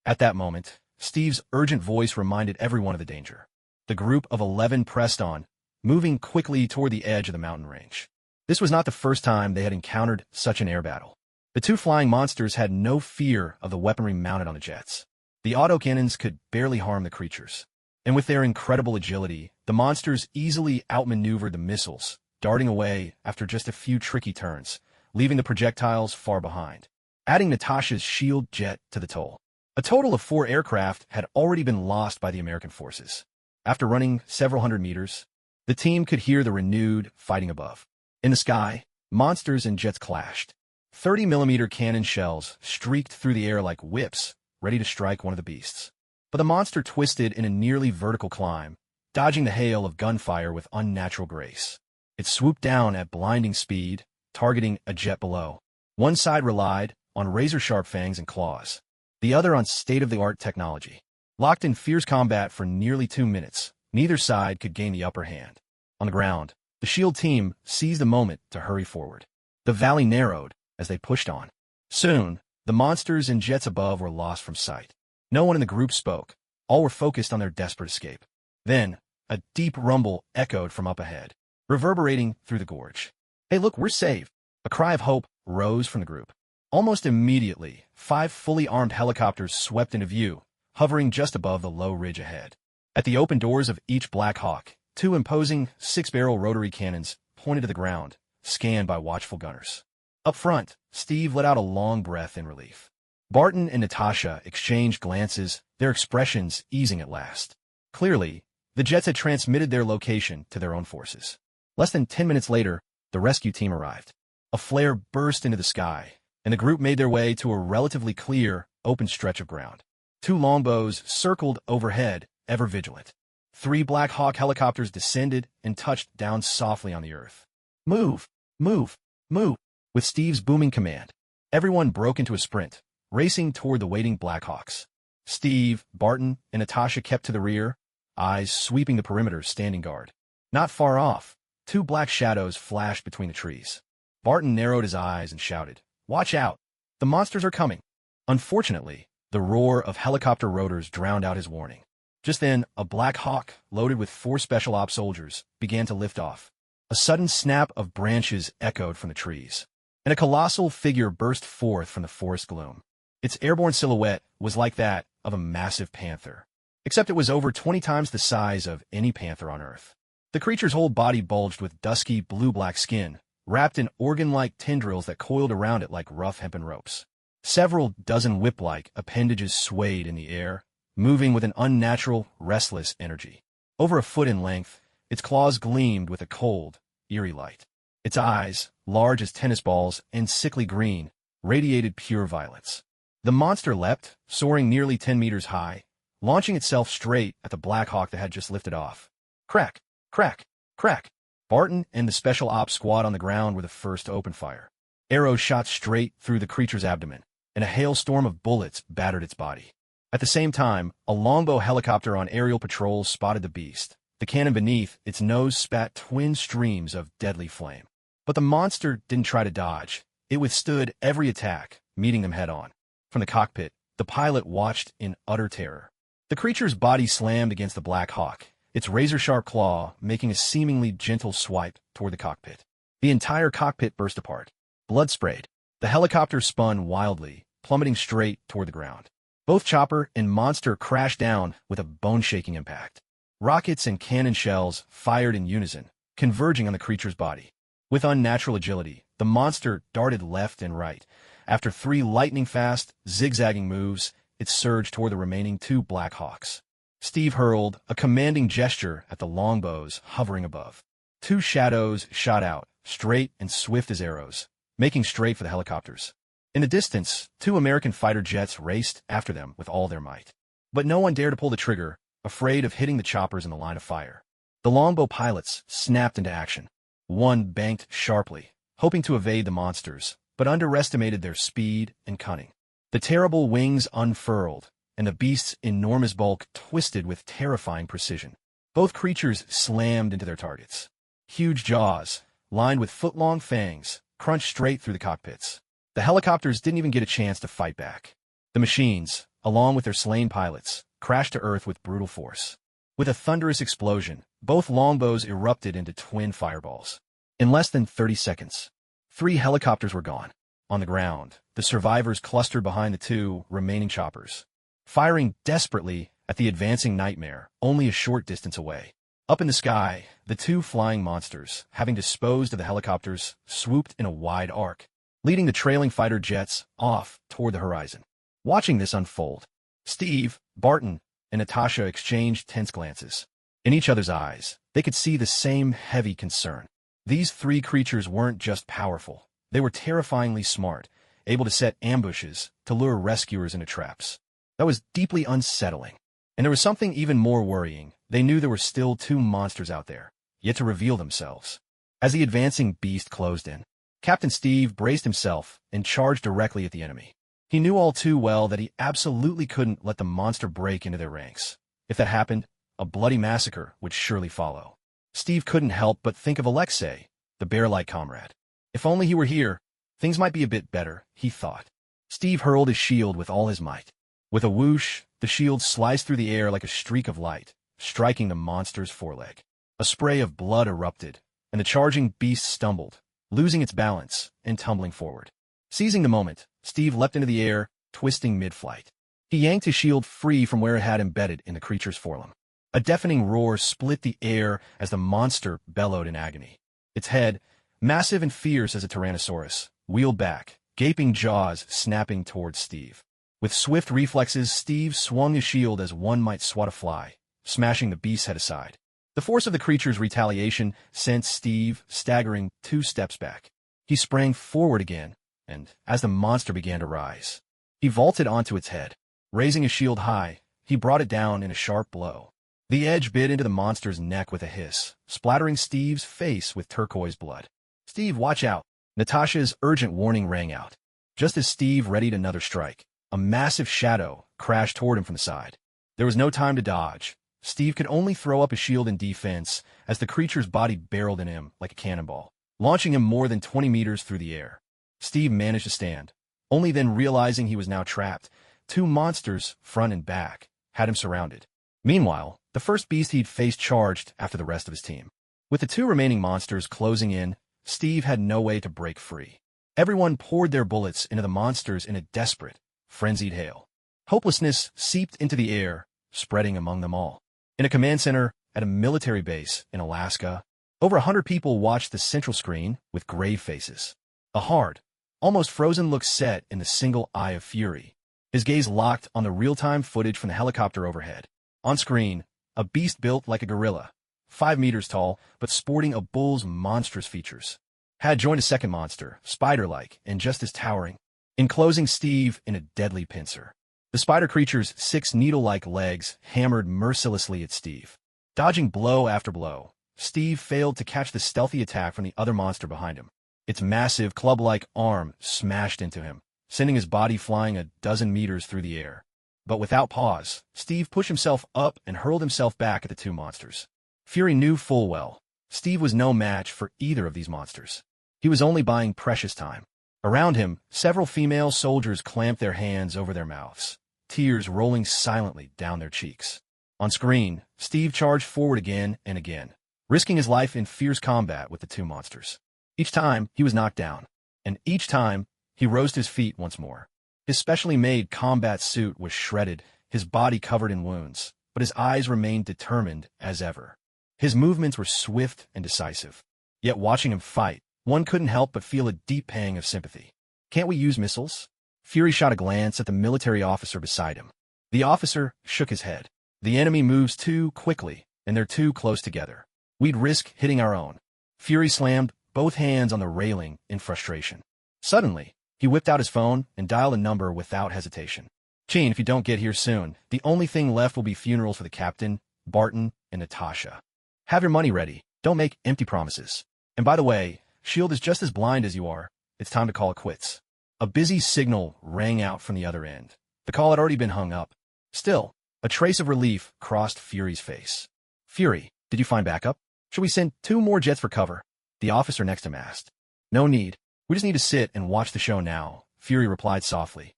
At that moment, Steve's urgent voice reminded everyone of the danger. The group of 11 pressed on, moving quickly toward the edge of the mountain range. This was not the first time they had encountered such an air battle. The 2 flying monsters had no fear of the weaponry mounted on the jets. The autocannons could barely harm the creatures. And with their incredible agility, the monsters easily outmaneuvered the missiles, darting away after just a few tricky turns, leaving the projectiles far behind. Adding Natasha's shield jet to the toll. A total of 4 aircraft had already been lost by the American forces. After running several hundred meters, the team could hear the renewed fighting above. In the sky, monsters and jets clashed. 30mm cannon shells streaked through the air like whips, ready to strike one of the beasts. But the monster twisted in a nearly vertical climb, dodging the hail of gunfire with unnatural grace. It swooped down at blinding speed, targeting a jet below. One side relied on razor-sharp fangs and claws, the other on state-of-the-art technology. Locked in fierce combat for nearly 2 minutes, neither side could gain the upper hand. On the ground, the SHIELD team seized the moment to hurry forward. The valley narrowed as they pushed on. Soon, the monsters and jets above were lost from sight. No one in the group spoke. All were focused on their desperate escape. Then, a deep rumble echoed from up ahead, reverberating through the gorge. Hey look, we're saved! A cry of hope rose from the group. Almost immediately, 5 fully armed helicopters swept into view, hovering just above the low ridge ahead. At the open doors of each Black Hawk, 2 imposing 6-barrel rotary cannons pointed to the ground, scanned by watchful gunners. Up front, Steve let out a long breath in relief. Barton and Natasha exchanged glances, their expressions easing at last. Clearly, the jets had transmitted their location to their own forces. Less than 10 minutes later, the rescue team arrived. A flare burst into the sky, and the group made their way to a relatively clear, open stretch of ground. 2 longbows circled overhead, ever vigilant. 3 Black Hawk helicopters descended and touched down softly on the earth. Move! Move! Move! With Steve's booming command, everyone broke into a sprint, racing toward the waiting Black Hawks. Steve, Barton, and Natasha kept to the rear, eyes sweeping the perimeter, standing guard. Not far off, 2 black shadows flashed between the trees. Barton narrowed his eyes and shouted, "Watch out! The monsters are coming!" Unfortunately, the roar of helicopter rotors drowned out his warning. Just then, a Black Hawk, loaded with 4 Special Ops soldiers, began to lift off. A sudden snap of branches echoed from the trees, and a colossal figure burst forth from the forest gloom. Its airborne silhouette was like that of a massive panther, except it was over 20 times the size of any panther on Earth. The creature's whole body bulged with dusky blue-black skin, wrapped in organ-like tendrils that coiled around it like rough hempen ropes. Several dozen whip-like appendages swayed in the air, moving with an unnatural, restless energy. Over a foot in length, its claws gleamed with a cold, eerie light. Its eyes, large as tennis balls and sickly green, radiated pure violets. The monster leapt, soaring nearly 10 meters high, launching itself straight at the Black Hawk that had just lifted off. Crack! Crack! Crack! Barton and the Special Ops squad on the ground were the first to open fire. Arrows shot straight through the creature's abdomen, and a hailstorm of bullets battered its body. At the same time, a longbow helicopter on aerial patrols spotted the beast. The cannon beneath its nose spat twin streams of deadly flame. But the monster didn't try to dodge. It withstood every attack, meeting them head-on. From the cockpit, the pilot watched in utter terror. The creature's body slammed against the Black Hawk, its razor-sharp claw making a seemingly gentle swipe toward the cockpit. The entire cockpit burst apart. Blood sprayed. The helicopter spun wildly, plummeting straight toward the ground. Both chopper and monster crashed down with a bone-shaking impact. Rockets and cannon shells fired in unison, converging on the creature's body. With unnatural agility, the monster darted left and right. After 3 lightning-fast, zigzagging moves, it surged toward the remaining 2 Black Hawks. Steve hurled a commanding gesture at the longbows hovering above. 2 shadows shot out, straight and swift as arrows, making straight for the helicopters. In the distance, 2 American fighter jets raced after them with all their might. But no one dared to pull the trigger, afraid of hitting the choppers in the line of fire. The longbow pilots snapped into action. One banked sharply, hoping to evade the monsters, but underestimated their speed and cunning. The terrible wings unfurled, and the beast's enormous bulk twisted with terrifying precision. Both creatures slammed into their targets. Huge jaws, lined with foot-long fangs, crunched straight through the cockpits. The helicopters didn't even get a chance to fight back. The machines, along with their slain pilots, crashed to Earth with brutal force. With a thunderous explosion, both longbows erupted into twin fireballs. In less than 30 seconds, 3 helicopters were gone. On the ground, the survivors clustered behind the 2 remaining choppers, firing desperately at the advancing nightmare only a short distance away. Up in the sky, the 2 flying monsters, having disposed of the helicopters, swooped in a wide arc, leading the trailing fighter jets off toward the horizon. Watching this unfold, Steve, Barton, and Natasha exchanged tense glances. In each other's eyes, they could see the same heavy concern. These 3 creatures weren't just powerful. They were terrifyingly smart, able to set ambushes to lure rescuers into traps. That was deeply unsettling. And there was something even more worrying. They knew there were still 2 monsters out there, yet to reveal themselves. As the advancing beast closed in, Captain Steve braced himself and charged directly at the enemy. He knew all too well that he absolutely couldn't let the monster break into their ranks. If that happened, a bloody massacre would surely follow. Steve couldn't help but think of Alexei, the bear-like comrade. If only he were here, things might be a bit better, he thought. Steve hurled his shield with all his might. With a whoosh, the shield sliced through the air like a streak of light, striking the monster's foreleg. A spray of blood erupted, and the charging beast stumbled, losing its balance and tumbling forward. Seizing the moment, Steve leapt into the air, twisting mid-flight. He yanked his shield free from where it had embedded in the creature's forelimb. A deafening roar split the air as the monster bellowed in agony. Its head, massive and fierce as a tyrannosaurus, wheeled back, gaping jaws snapping towards Steve. With swift reflexes, Steve swung his shield as one might swat a fly, smashing the beast's head aside. The force of the creature's retaliation sent Steve staggering 2 steps back. He sprang forward again, and as the monster began to rise, he vaulted onto its head. Raising his shield high, he brought it down in a sharp blow. The edge bit into the monster's neck with a hiss, splattering Steve's face with turquoise blood. "Steve, watch out!" Natasha's urgent warning rang out. Just as Steve readied another strike, a massive shadow crashed toward him from the side. There was no time to dodge. Steve could only throw up a shield in defense as the creature's body barreled in him like a cannonball, launching him more than 20 meters through the air. Steve managed to stand, only then realizing he was now trapped. Two monsters, front and back, had him surrounded. Meanwhile, the first beast he'd faced charged after the rest of his team. With the two remaining monsters closing in, Steve had no way to break free. Everyone poured their bullets into the monsters in a desperate, frenzied hail. Hopelessness seeped into the air, spreading among them all. In a command center at a military base in Alaska, over 100 people watched the central screen with grave faces. A hard, almost frozen look set in the single eye of Fury, his gaze locked on the real-time footage from the helicopter overhead. On screen, a beast built like a gorilla, 5 meters tall, but sporting a bull's monstrous features, had joined a second monster, spider-like and just as towering, enclosing Steve in a deadly pincer. The spider creature's 6 needle-like legs hammered mercilessly at Steve. Dodging blow after blow, Steve failed to catch the stealthy attack from the other monster behind him. Its massive, club-like arm smashed into him, sending his body flying a dozen meters through the air. But without pause, Steve pushed himself up and hurled himself back at the two monsters. Fury knew full well Steve was no match for either of these monsters. He was only buying precious time. Around him, several female soldiers clamped their hands over their mouths, tears rolling silently down their cheeks. On screen, Steve charged forward again and again, risking his life in fierce combat with the two monsters. Each time, he was knocked down, and each time, he rose to his feet once more. His specially made combat suit was shredded, his body covered in wounds, but his eyes remained determined as ever. His movements were swift and decisive. Yet watching him fight, one couldn't help but feel a deep pang of sympathy. "Can't we use missiles?" Fury shot a glance at the military officer beside him. The officer shook his head. "The enemy moves too quickly, and they're too close together. We'd risk hitting our own." Fury slammed both hands on the railing in frustration. Suddenly, he whipped out his phone and dialed a number without hesitation. "Gene, if you don't get here soon, the only thing left will be funerals for the captain, Barton, and Natasha. Have your money ready. Don't make empty promises. And by the way, S.H.I.E.L.D. is just as blind as you are. It's time to call it quits." A busy signal rang out from the other end. The call had already been hung up. Still, a trace of relief crossed Fury's face. "Fury, did you find backup? Should we send 2 more jets for cover?" the officer next to him asked. "No need. We just need to sit and watch the show now," Fury replied softly.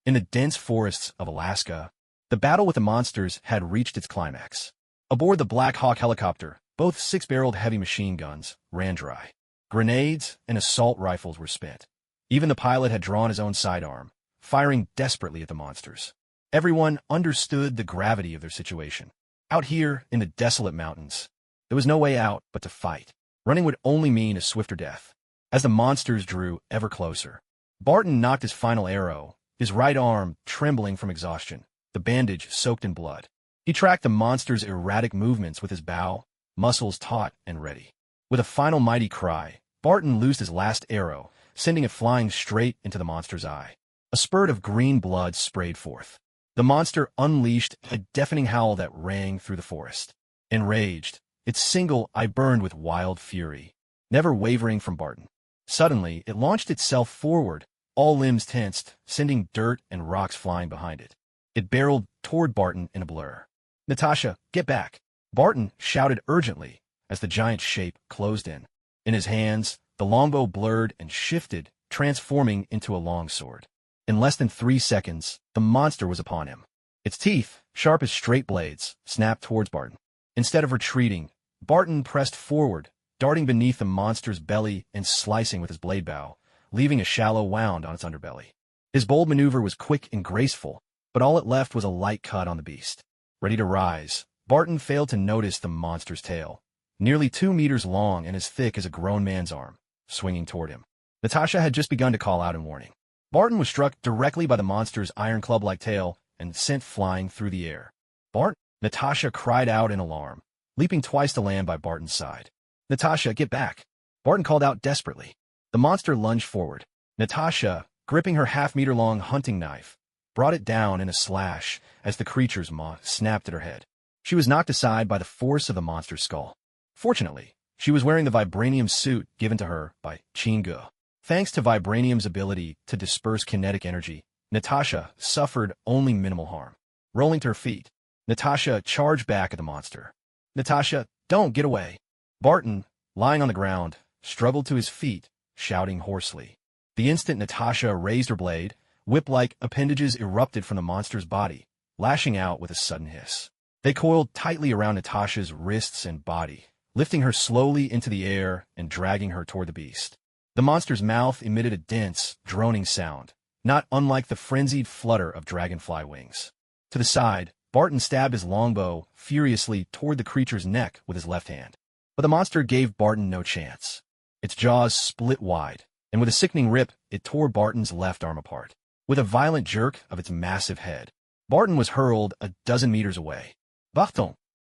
In the dense forests of Alaska, the battle with the monsters had reached its climax. Aboard the Black Hawk helicopter, both 6-barreled heavy machine guns ran dry. Grenades and assault rifles were spent. Even the pilot had drawn his own sidearm, firing desperately at the monsters. Everyone understood the gravity of their situation. Out here in the desolate mountains, there was no way out but to fight. Running would only mean a swifter death. As the monsters drew ever closer, Barton knocked his final arrow, his right arm trembling from exhaustion, the bandage soaked in blood. He tracked the monster's erratic movements with his bow, muscles taut and ready. With a final mighty cry, Barton loosed his last arrow, sending it flying straight into the monster's eye. A spurt of green blood sprayed forth. The monster unleashed a deafening howl that rang through the forest. Enraged, its single eye burned with wild fury, never wavering from Barton. Suddenly, it launched itself forward, all limbs tensed, sending dirt and rocks flying behind it. It barreled toward Barton in a blur. "Natasha, get back!" Barton shouted urgently as the giant shape closed in. In his hands, the longbow blurred and shifted, transforming into a longsword. In less than 3 seconds, the monster was upon him. Its teeth, sharp as straight blades, snapped towards Barton. Instead of retreating, Barton pressed forward, darting beneath the monster's belly and slicing with his blade bow, leaving a shallow wound on its underbelly. His bold maneuver was quick and graceful, but all it left was a light cut on the beast. Ready to rise, Barton failed to notice the monster's tail, nearly 2 meters long and as thick as a grown man's arm, swinging toward him. Natasha had just begun to call out in warning. Barton was struck directly by the monster's iron club-like tail and sent flying through the air. "Bart!" Natasha cried out in alarm, leaping twice to land by Barton's side. "Natasha, get back!" Barton called out desperately. The monster lunged forward. Natasha, gripping her half-meter-long hunting knife, brought it down in a slash as the creature's maw snapped at her head. She was knocked aside by the force of the monster's skull. Fortunately, she was wearing the vibranium suit given to her by Chingu. Thanks to vibranium's ability to disperse kinetic energy, Natasha suffered only minimal harm. Rolling to her feet, Natasha charged back at the monster. "Natasha, don't get away!" Barton, lying on the ground, struggled to his feet, shouting hoarsely. The instant Natasha raised her blade, whip-like appendages erupted from the monster's body, lashing out with a sudden hiss. They coiled tightly around Natasha's wrists and body, lifting her slowly into the air and dragging her toward the beast. The monster's mouth emitted a dense, droning sound, not unlike the frenzied flutter of dragonfly wings. To the side, Barton stabbed his longbow furiously toward the creature's neck with his left hand. But the monster gave Barton no chance. Its jaws split wide, and with a sickening rip, it tore Barton's left arm apart. With a violent jerk of its massive head, Barton was hurled a dozen meters away. "Barton!"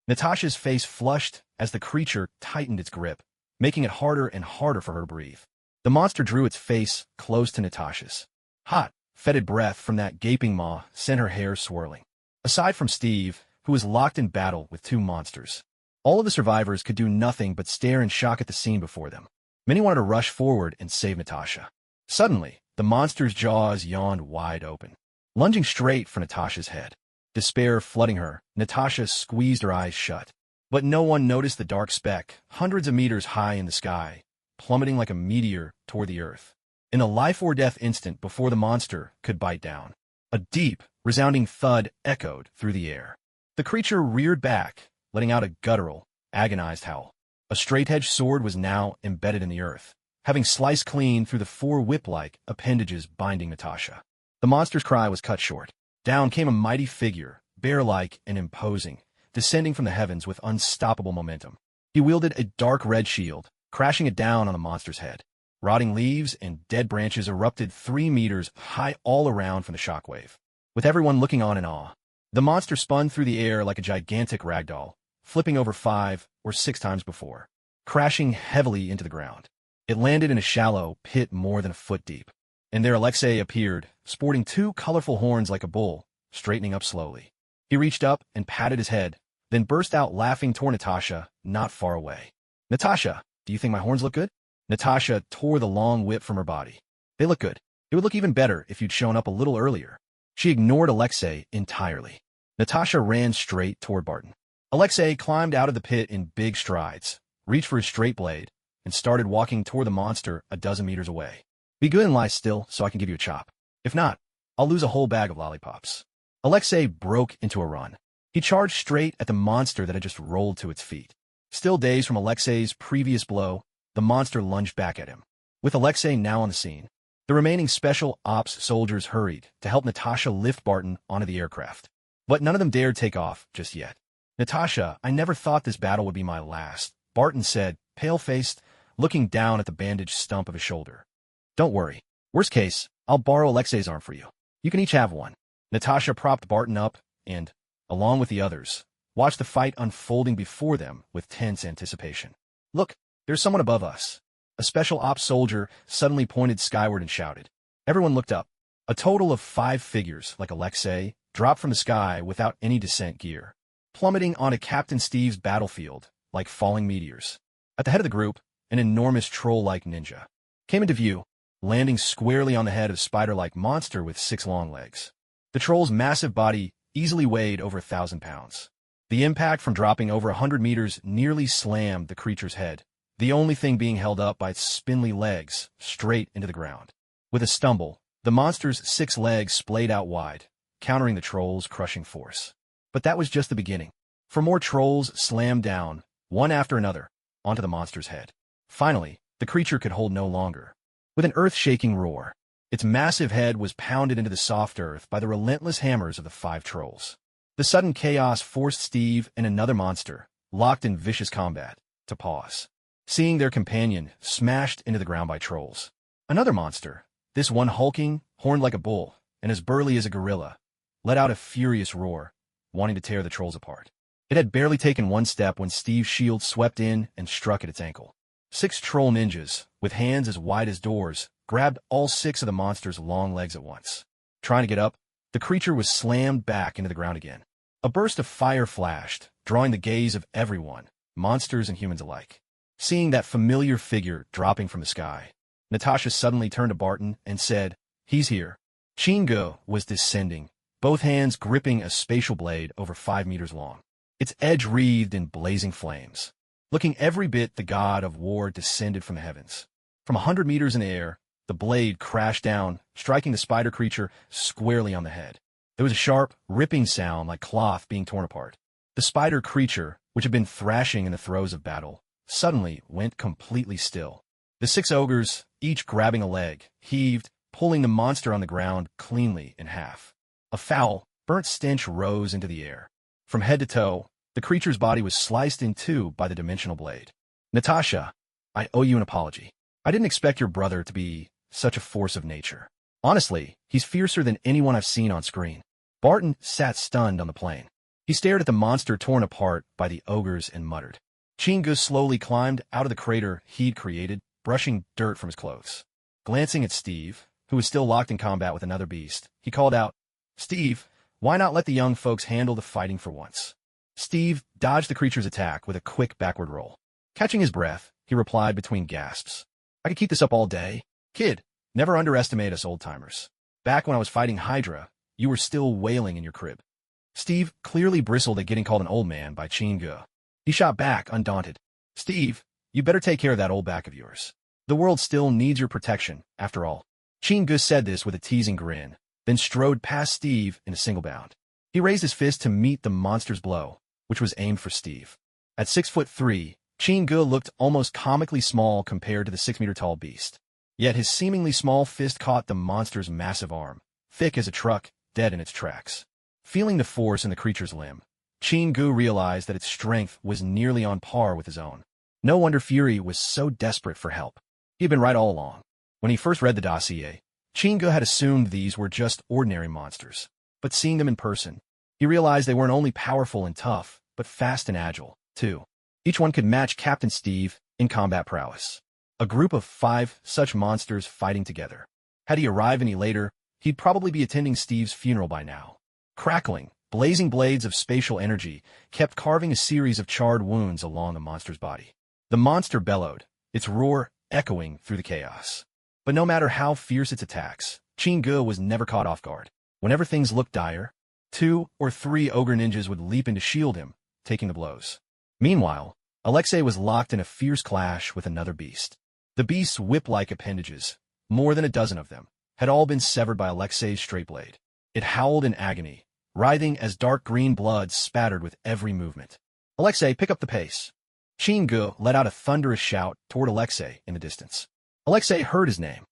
Natasha's face flushed as the creature tightened its grip, making it harder and harder for her to breathe. The monster drew its face close to Natasha's. Hot, fetid breath from that gaping maw sent her hair swirling. Aside from Steve, who was locked in battle with two monsters, all of the survivors could do nothing but stare in shock at the scene before them. Many wanted to rush forward and save Natasha. Suddenly, the monster's jaws yawned wide open, lunging straight for Natasha's head. Despair flooding her, Natasha squeezed her eyes shut. But no one noticed the dark speck, hundreds of meters high in the sky, plummeting like a meteor toward the earth. In a life-or-death instant before the monster could bite down, a deep, resounding thud echoed through the air. The creature reared back, letting out a guttural, agonized howl. A straight-edged sword was now embedded in the earth, having sliced clean through the four whip-like appendages binding Natasha. The monster's cry was cut short. Down came a mighty figure, bear-like and imposing, descending from the heavens with unstoppable momentum. He wielded a dark red shield, crashing it down on the monster's head. Rotting leaves and dead branches erupted 3 meters high all around from the shockwave. With everyone looking on in awe, the monster spun through the air like a gigantic ragdoll, flipping over 5 or 6 times before, crashing heavily into the ground. It landed in a shallow pit more than a foot deep. And there Alexei appeared, sporting 2 colorful horns like a bull, straightening up slowly. He reached up and patted his head, then burst out laughing toward Natasha, not far away. "Natasha, do you think my horns look good?" Natasha tore the long whip from her body. "They look good. It would look even better if you'd shown up a little earlier." She ignored Alexei entirely. Natasha ran straight toward Barton. Alexei climbed out of the pit in big strides, reached for his straight blade, and started walking toward the monster a dozen meters away. "Be good and lie still so I can give you a chop. If not, I'll lose a whole bag of lollipops." Alexei broke into a run. He charged straight at the monster that had just rolled to its feet. Still dazed from Alexei's previous blow, the monster lunged back at him. With Alexei now on the scene, the remaining special ops soldiers hurried to help Natasha lift Barton onto the aircraft. But none of them dared take off just yet. "Natasha, I never thought this battle would be my last," Barton said, pale-faced, looking down at the bandaged stump of his shoulder. "Don't worry. Worst case, I'll borrow Alexei's arm for you. You can each have one." Natasha propped Barton up and, along with the others, watched the fight unfolding before them with tense anticipation. "Look, there's someone above us." A special ops soldier suddenly pointed skyward and shouted. Everyone looked up. A total of 5 figures, like Alexei, dropped from the sky without any descent gear, plummeting onto Captain Steve's battlefield like falling meteors. At the head of the group, an enormous troll-like ninja came into view, landing squarely on the head of a spider-like monster with 6 long legs. The troll's massive body easily weighed over 1,000 pounds. The impact from dropping over 100 meters nearly slammed the creature's head, the only thing being held up by its spindly legs, straight into the ground. With a stumble, the monster's 6 legs splayed out wide, countering the troll's crushing force. But that was just the beginning. For more trolls slammed down, one after another, onto the monster's head. Finally, the creature could hold no longer. With an earth-shaking roar, its massive head was pounded into the soft earth by the relentless hammers of the 5 trolls. The sudden chaos forced Steve and another monster, locked in vicious combat, to pause, seeing their companion smashed into the ground by trolls. Another monster, this one hulking, horned like a bull, and as burly as a gorilla, let out a furious roar, wanting to tear the trolls apart. It had barely taken one step when Steve's shield swept in and struck at its ankle. 6 troll ninjas, with hands as wide as doors, grabbed all 6 of the monster's long legs at once. Trying to get up, the creature was slammed back into the ground again. A burst of fire flashed, drawing the gaze of everyone, monsters and humans alike. Seeing that familiar figure dropping from the sky, Natasha suddenly turned to Barton and said, "He's here." Chingu was descending, both hands gripping a spatial blade over 5 meters long, its edge wreathed in blazing flames. Looking every bit the god of war descended from the heavens. From 100 meters in the air, the blade crashed down, striking the spider creature squarely on the head. There was a sharp, ripping sound like cloth being torn apart. The spider creature, which had been thrashing in the throes of battle, suddenly went completely still. The 6 ogres, each grabbing a leg, heaved, pulling the monster on the ground cleanly in half. A foul, burnt stench rose into the air. From head to toe, the creature's body was sliced in two by the dimensional blade. "Natasha, I owe you an apology. I didn't expect your brother to be such a force of nature. Honestly, he's fiercer than anyone I've seen on screen." Barton sat stunned on the plane. He stared at the monster torn apart by the ogres and muttered. Chingu slowly climbed out of the crater he'd created, brushing dirt from his clothes. Glancing at Steve, who was still locked in combat with another beast, he called out, "Steve, why not let the young folks handle the fighting for once?" Steve dodged the creature's attack with a quick backward roll. Catching his breath, he replied between gasps, "I could keep this up all day. Kid, never underestimate us old-timers. Back when I was fighting Hydra, you were still wailing in your crib." Steve clearly bristled at getting called an old man by Chingu. He shot back, undaunted. "Steve, you better take care of that old back of yours. The world still needs your protection, after all." Chingu said this with a teasing grin, then strode past Steve in a single bound. He raised his fist to meet the monster's blow, which was aimed for Steve. At 6'3", Chingu looked almost comically small compared to the 6-meter-tall beast. Yet his seemingly small fist caught the monster's massive arm, thick as a truck, dead in its tracks. Feeling the force in the creature's limb, Chingu realized that its strength was nearly on par with his own. No wonder Fury was so desperate for help. He had been right all along. When he first read the dossier, Chingu had assumed these were just ordinary monsters. But seeing them in person, he realized they weren't only powerful and tough, but fast and agile, too. Each one could match Captain Steve in combat prowess. A group of 5 such monsters fighting together. Had he arrived any later, he'd probably be attending Steve's funeral by now. Crackling, blazing blades of spatial energy kept carving a series of charred wounds along the monster's body. The monster bellowed, its roar echoing through the chaos. But no matter how fierce its attacks, Chingu was never caught off guard. Whenever things looked dire, 2 or 3 ogre ninjas would leap in to shield him, taking the blows. Meanwhile, Alexei was locked in a fierce clash with another beast. The beast's whip-like appendages, more than a dozen of them, had all been severed by Alexei's straight blade. It howled in agony, writhing as dark green blood spattered with every movement. "Alexei, pick up the pace." Chingu let out a thunderous shout toward Alexei in the distance. Alexei heard his name.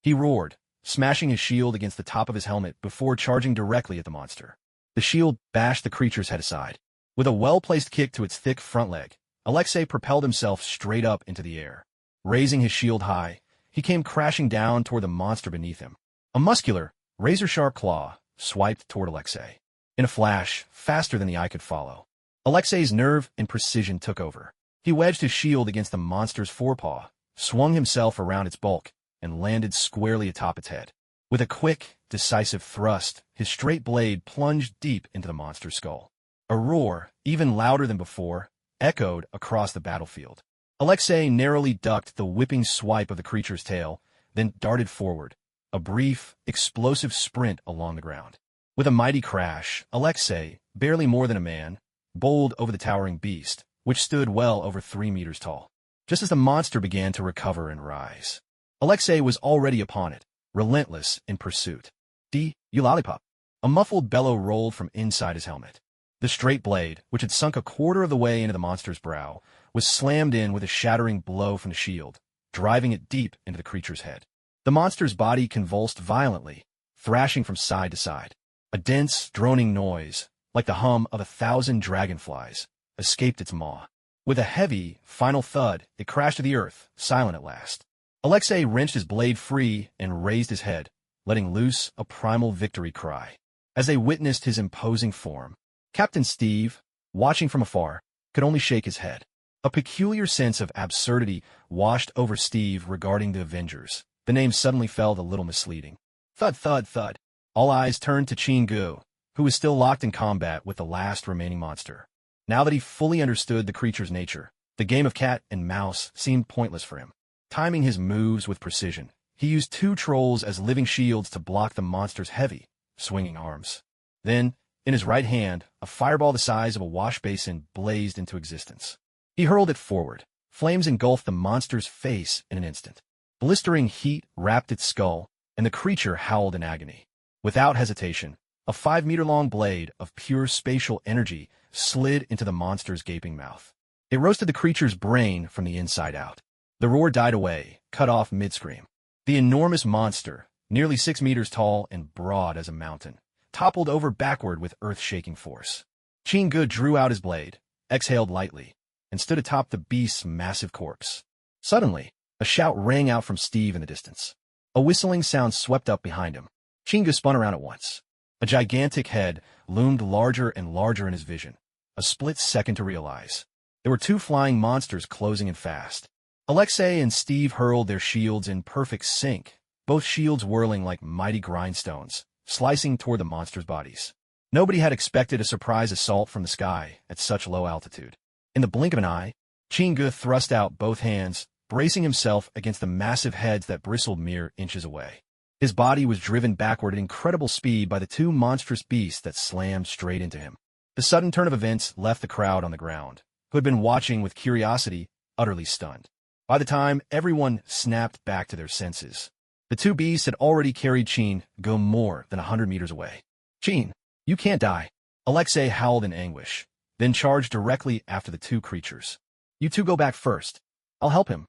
He roared, smashing his shield against the top of his helmet before charging directly at the monster. The shield bashed the creature's head aside. With a well-placed kick to its thick front leg, Alexei propelled himself straight up into the air. Raising his shield high, he came crashing down toward the monster beneath him. A muscular, razor-sharp claw swiped toward Alexei. In a flash, faster than the eye could follow, Alexei's nerve and precision took over. He wedged his shield against the monster's forepaw, swung himself around its bulk, and landed squarely atop its head. With a quick, decisive thrust, his straight blade plunged deep into the monster's skull. A roar, even louder than before, echoed across the battlefield. Alexei narrowly ducked the whipping swipe of the creature's tail, then darted forward, a brief, explosive sprint along the ground. With a mighty crash, Alexei, barely more than a man, bowled over the towering beast, which stood well over 3 meters tall. Just as the monster began to recover and rise, Alexei was already upon it, relentless in pursuit. You lollipop." A muffled bellow rolled from inside his helmet. The straight blade, which had sunk a quarter of the way into the monster's brow, was slammed in with a shattering blow from the shield, driving it deep into the creature's head. The monster's body convulsed violently, thrashing from side to side. A dense, droning noise, like the hum of 1,000 dragonflies, escaped its maw. With a heavy, final thud, it crashed to the earth, silent at last. Alexei wrenched his blade free and raised his head, letting loose a primal victory cry. As they witnessed his imposing form, Captain Steve, watching from afar, could only shake his head. A peculiar sense of absurdity washed over Steve regarding the Avengers. The name suddenly felt a little misleading. Thud, thud, thud. All eyes turned to Chingu, who was still locked in combat with the last remaining monster. Now that he fully understood the creature's nature, the game of cat and mouse seemed pointless for him. Timing his moves with precision, he used two trolls as living shields to block the monster's heavy, swinging arms. Then, in his right hand, a fireball the size of a wash basin blazed into existence. He hurled it forward. Flames engulfed the monster's face in an instant. Blistering heat wrapped its skull, and the creature howled in agony. Without hesitation, a 5-meter-long blade of pure spatial energy slid into the monster's gaping mouth. It roasted the creature's brain from the inside out. The roar died away, cut off mid-scream. The enormous monster, nearly 6 meters tall and broad as a mountain, toppled over backward with earth-shaking force. Chingu drew out his blade, exhaled lightly, and stood atop the beast's massive corpse. Suddenly, a shout rang out from Steve in the distance. A whistling sound swept up behind him. Chingu spun around at once. A gigantic head loomed larger and larger in his vision. A split second to realize. There were two flying monsters closing in fast. Alexei and Steve hurled their shields in perfect sync, both shields whirling like mighty grindstones, slicing toward the monsters' bodies. Nobody had expected a surprise assault from the sky at such low altitude. In the blink of an eye, Chingu thrust out both hands, bracing himself against the massive heads that bristled mere inches away. His body was driven backward at incredible speed by the two monstrous beasts that slammed straight into him. The sudden turn of events left the crowd on the ground, who had been watching with curiosity, utterly stunned. By the time everyone snapped back to their senses, the two beasts had already carried Chingu more than 100 meters away. "Chin, you can't die," Alexei howled in anguish, then charged directly after the two creatures. "You two go back first. I'll help him."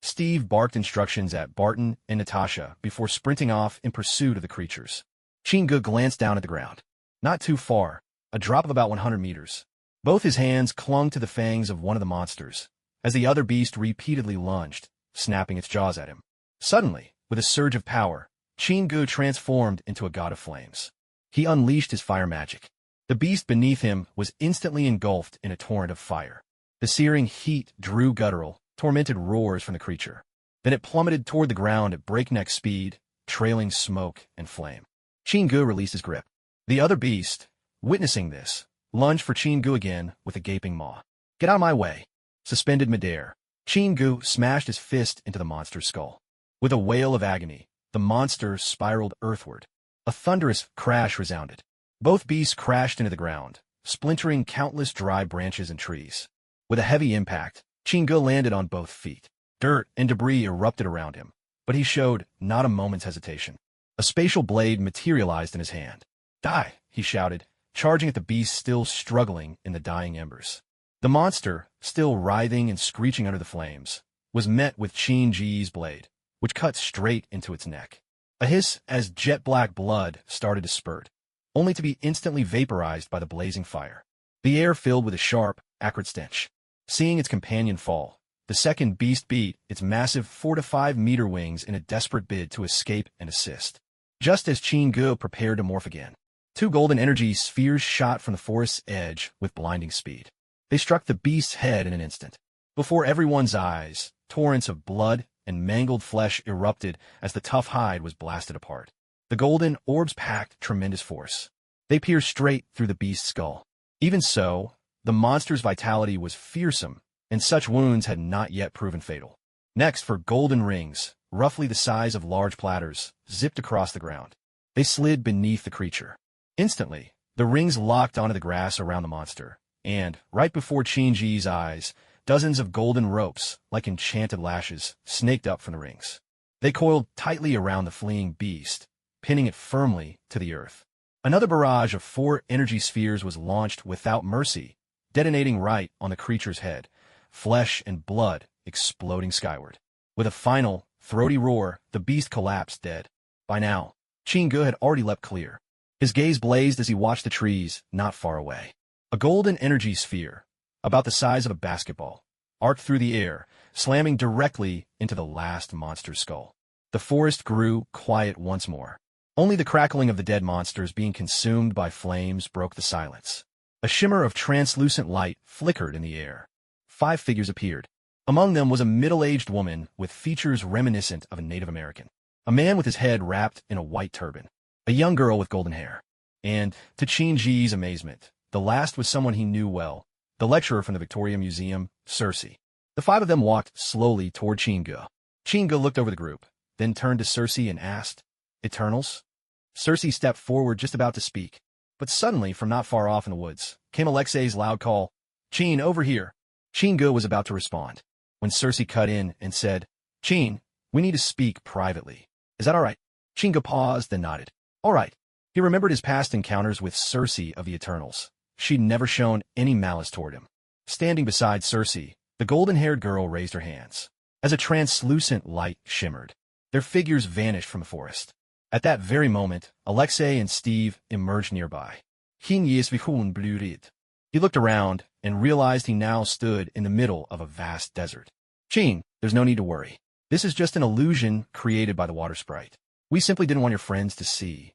Steve barked instructions at Barton and Natasha before sprinting off in pursuit of the creatures. Chingu glanced down at the ground. Not too far, a drop of about 100 meters. Both his hands clung to the fangs of one of the monsters, as the other beast repeatedly lunged, snapping its jaws at him. Suddenly, with a surge of power, Chingu transformed into a god of flames. He unleashed his fire magic. The beast beneath him was instantly engulfed in a torrent of fire. The searing heat drew guttural, tormented roars from the creature. Then it plummeted toward the ground at breakneck speed, trailing smoke and flame. Chingu released his grip. The other beast, witnessing this, lunged for Chingu again with a gaping maw. "Get out of my way!" Suspended midair, Chingu smashed his fist into the monster's skull. With a wail of agony, the monster spiraled earthward. A thunderous crash resounded. Both beasts crashed into the ground, splintering countless dry branches and trees. With a heavy impact, Chingu landed on both feet. Dirt and debris erupted around him, but he showed not a moment's hesitation. A spatial blade materialized in his hand. "Die!" he shouted, charging at the beast still struggling in the dying embers. The monster, still writhing and screeching under the flames, was met with Chingu's blade, which cut straight into its neck. A hiss as jet-black blood started to spurt, only to be instantly vaporized by the blazing fire. The air filled with a sharp, acrid stench. Seeing its companion fall, the second beast beat its massive 4 to 5 meter wings in a desperate bid to escape and assist. Just as Chingu prepared to morph again, two golden energy spheres shot from the forest's edge with blinding speed. They struck the beast's head in an instant. Before everyone's eyes, torrents of blood and mangled flesh erupted as the tough hide was blasted apart. The golden orbs packed tremendous force. They pierced straight through the beast's skull. Even so, the monster's vitality was fearsome, and such wounds had not yet proven fatal. Next, for golden rings, roughly the size of large platters, zipped across the ground. They slid beneath the creature. Instantly, the rings locked onto the grass around the monster, and, right before Chingu's eyes, dozens of golden ropes, like enchanted lashes, snaked up from the rings. They coiled tightly around the fleeing beast, pinning it firmly to the earth. Another barrage of 4 energy spheres was launched without mercy, detonating right on the creature's head, flesh and blood exploding skyward. With a final, throaty roar, the beast collapsed dead. By now, Chingu had already leapt clear. His gaze blazed as he watched the trees not far away. A golden energy sphere, about the size of a basketball, arced through the air, slamming directly into the last monster's skull. The forest grew quiet once more. Only the crackling of the dead monsters being consumed by flames broke the silence. A shimmer of translucent light flickered in the air. 5 figures appeared. Among them was a middle-aged woman with features reminiscent of a Native American, a man with his head wrapped in a white turban, a young girl with golden hair, and, to Chingu's amazement, the last was someone he knew well, the lecturer from the Victoria Museum, Cersei. The five of them walked slowly toward Chingu. Chingu looked over the group, then turned to Cersei and asked, Eternals? Cersei stepped forward just about to speak, but suddenly from not far off in the woods came Alexei's loud call, Chin, over here. Chingu was about to respond, when Cersei cut in and said, Chin, we need to speak privately. Is that all right? Chingu paused, then nodded. All right. He remembered his past encounters with Cersei of the Eternals. She'd never shown any malice toward him. Standing beside Cersei, the golden-haired girl raised her hands. As a translucent light shimmered, their figures vanished from the forest. At that very moment, Alexei and Steve emerged nearby. He looked around and realized he now stood in the middle of a vast desert. Chin, there's no need to worry. This is just an illusion created by the water sprite. We simply didn't want your friends to see.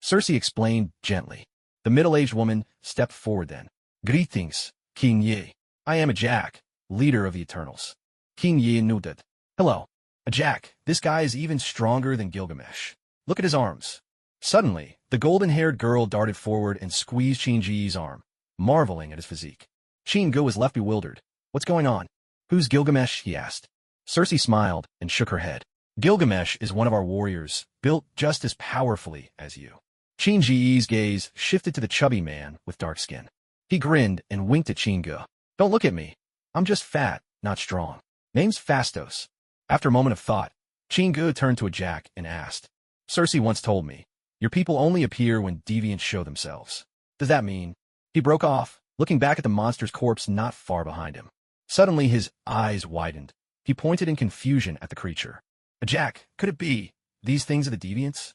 Cersei explained gently. The middle-aged woman stepped forward then. Greetings, King Yi. I am Ajak, leader of the Eternals. King Yi nodded. Hello. Ajak, this guy is even stronger than Gilgamesh. Look at his arms. Suddenly, the golden-haired girl darted forward and squeezed Qin Ji's arm, marveling at his physique. Chingu was left bewildered. What's going on? Who's Gilgamesh? He asked. Cersei smiled and shook her head. Gilgamesh is one of our warriors, built just as powerfully as you. Qin Ji's gaze shifted to the chubby man with dark skin. He grinned and winked at Chingu. Don't look at me. I'm just fat, not strong. Name's Fastos. After a moment of thought, Chingu turned to Ajak and asked, Cersei once told me, your people only appear when deviants show themselves. Does that mean? He broke off, looking back at the monster's corpse not far behind him. Suddenly his eyes widened. He pointed in confusion at the creature. Ajak, could it be? These things are the deviants?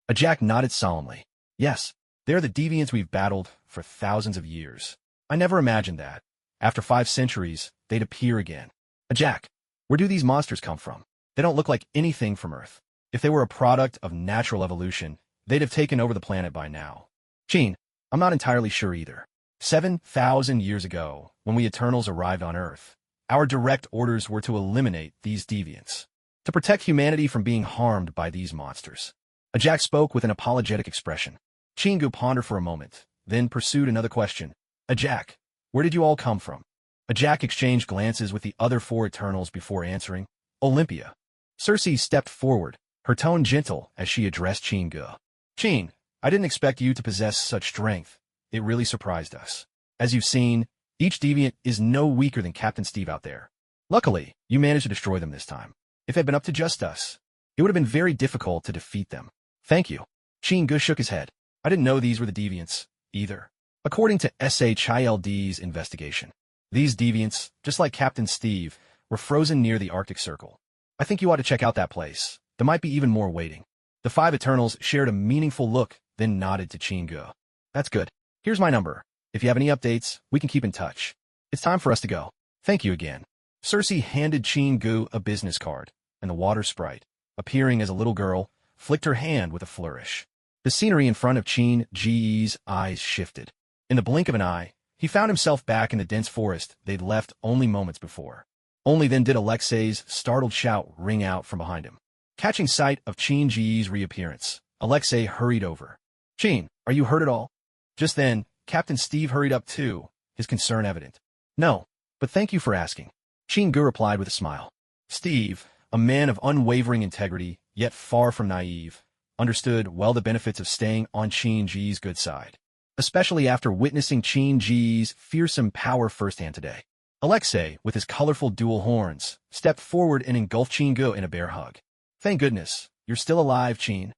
Ajak nodded solemnly. Yes, they're the deviants we've battled for thousands of years. I never imagined that, after 5 centuries, they'd appear again. Ajak, where do these monsters come from? They don't look like anything from Earth. If they were a product of natural evolution, they'd have taken over the planet by now. Chin, I'm not entirely sure either. 7,000 years ago, when we Eternals arrived on Earth, our direct orders were to eliminate these deviants, to protect humanity from being harmed by these monsters. Ajak spoke with an apologetic expression. Chingu pondered for a moment, then pursued another question. Ajak, where did you all come from? Ajak exchanged glances with the other 4 Eternals before answering. Olympia. Cersei stepped forward, her tone gentle as she addressed Chingu. Chin, I didn't expect you to possess such strength. It really surprised us. As you've seen, each deviant is no weaker than Captain Steve out there. Luckily, you managed to destroy them this time. If it had been up to just us, it would have been very difficult to defeat them. Thank you. Chingu shook his head. I didn't know these were the deviants, either. According to SHILD's investigation, these deviants, just like Captain Steve, were frozen near the Arctic Circle. I think you ought to check out that place. There might be even more waiting. The 5 Eternals shared a meaningful look, then nodded to Chingu. That's good. Here's my number. If you have any updates, we can keep in touch. It's time for us to go. Thank you again. Cersei handed Chingu a business card, and the water sprite, appearing as a little girl, flicked her hand with a flourish. The scenery in front of Qin Ji's eyes shifted. In the blink of an eye, he found himself back in the dense forest they'd left only moments before. Only then did Alexei's startled shout ring out from behind him. Catching sight of Qin Ji's reappearance, Alexei hurried over. Qin, are you hurt at all? Just then, Captain Steve hurried up too, his concern evident. No, but thank you for asking. Chingu replied with a smile. Steve, a man of unwavering integrity, yet far from naive, understood well the benefits of staying on Qin Ji's good side, especially after witnessing Qin Ji's fearsome power firsthand today. Alexei, with his colorful dual horns, stepped forward and engulfed Chingu in a bear hug. Thank goodness, you're still alive, Qin.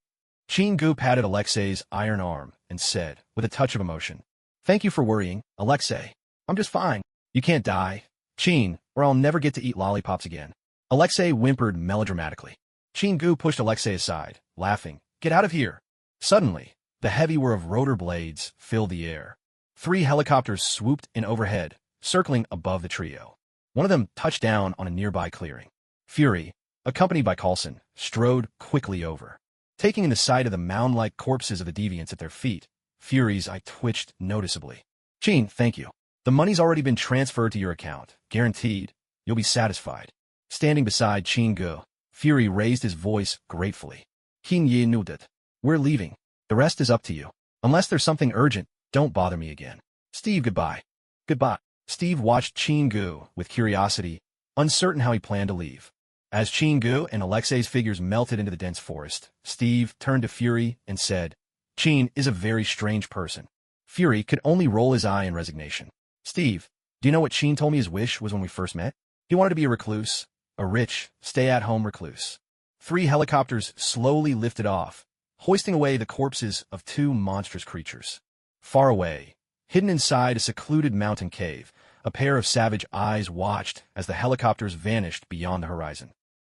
Chingu patted Alexei's iron arm and said, with a touch of emotion, Thank you for worrying, Alexei. I'm just fine. You can't die, Qin, or I'll never get to eat lollipops again. Alexei whimpered melodramatically. Chingu pushed Alexei aside, laughing. Get out of here. Suddenly, the heavy whir of rotor blades filled the air. 3 helicopters swooped in overhead, circling above the trio. One of them touched down on a nearby clearing. Fury, accompanied by Coulson, strode quickly over. Taking in the sight of the mound-like corpses of the deviants at their feet, Fury's eye twitched noticeably. Qin, thank you. The money's already been transferred to your account. Guaranteed. You'll be satisfied. Standing beside Chingu, Fury raised his voice gratefully. Qin Yi nodded. We're leaving. The rest is up to you. Unless there's something urgent, don't bother me again. Steve, goodbye. Goodbye. Steve watched Chingu with curiosity, uncertain how he planned to leave. As Chingu and Alexei's figures melted into the dense forest, Steve turned to Fury and said, "Chin is a very strange person." Fury could only roll his eye in resignation. "Steve, do you know what Chin told me his wish was when we first met? He wanted to be a recluse, a rich, stay-at-home recluse." 3 helicopters slowly lifted off, hoisting away the corpses of 2 monstrous creatures. Far away, hidden inside a secluded mountain cave, a pair of savage eyes watched as the helicopters vanished beyond the horizon.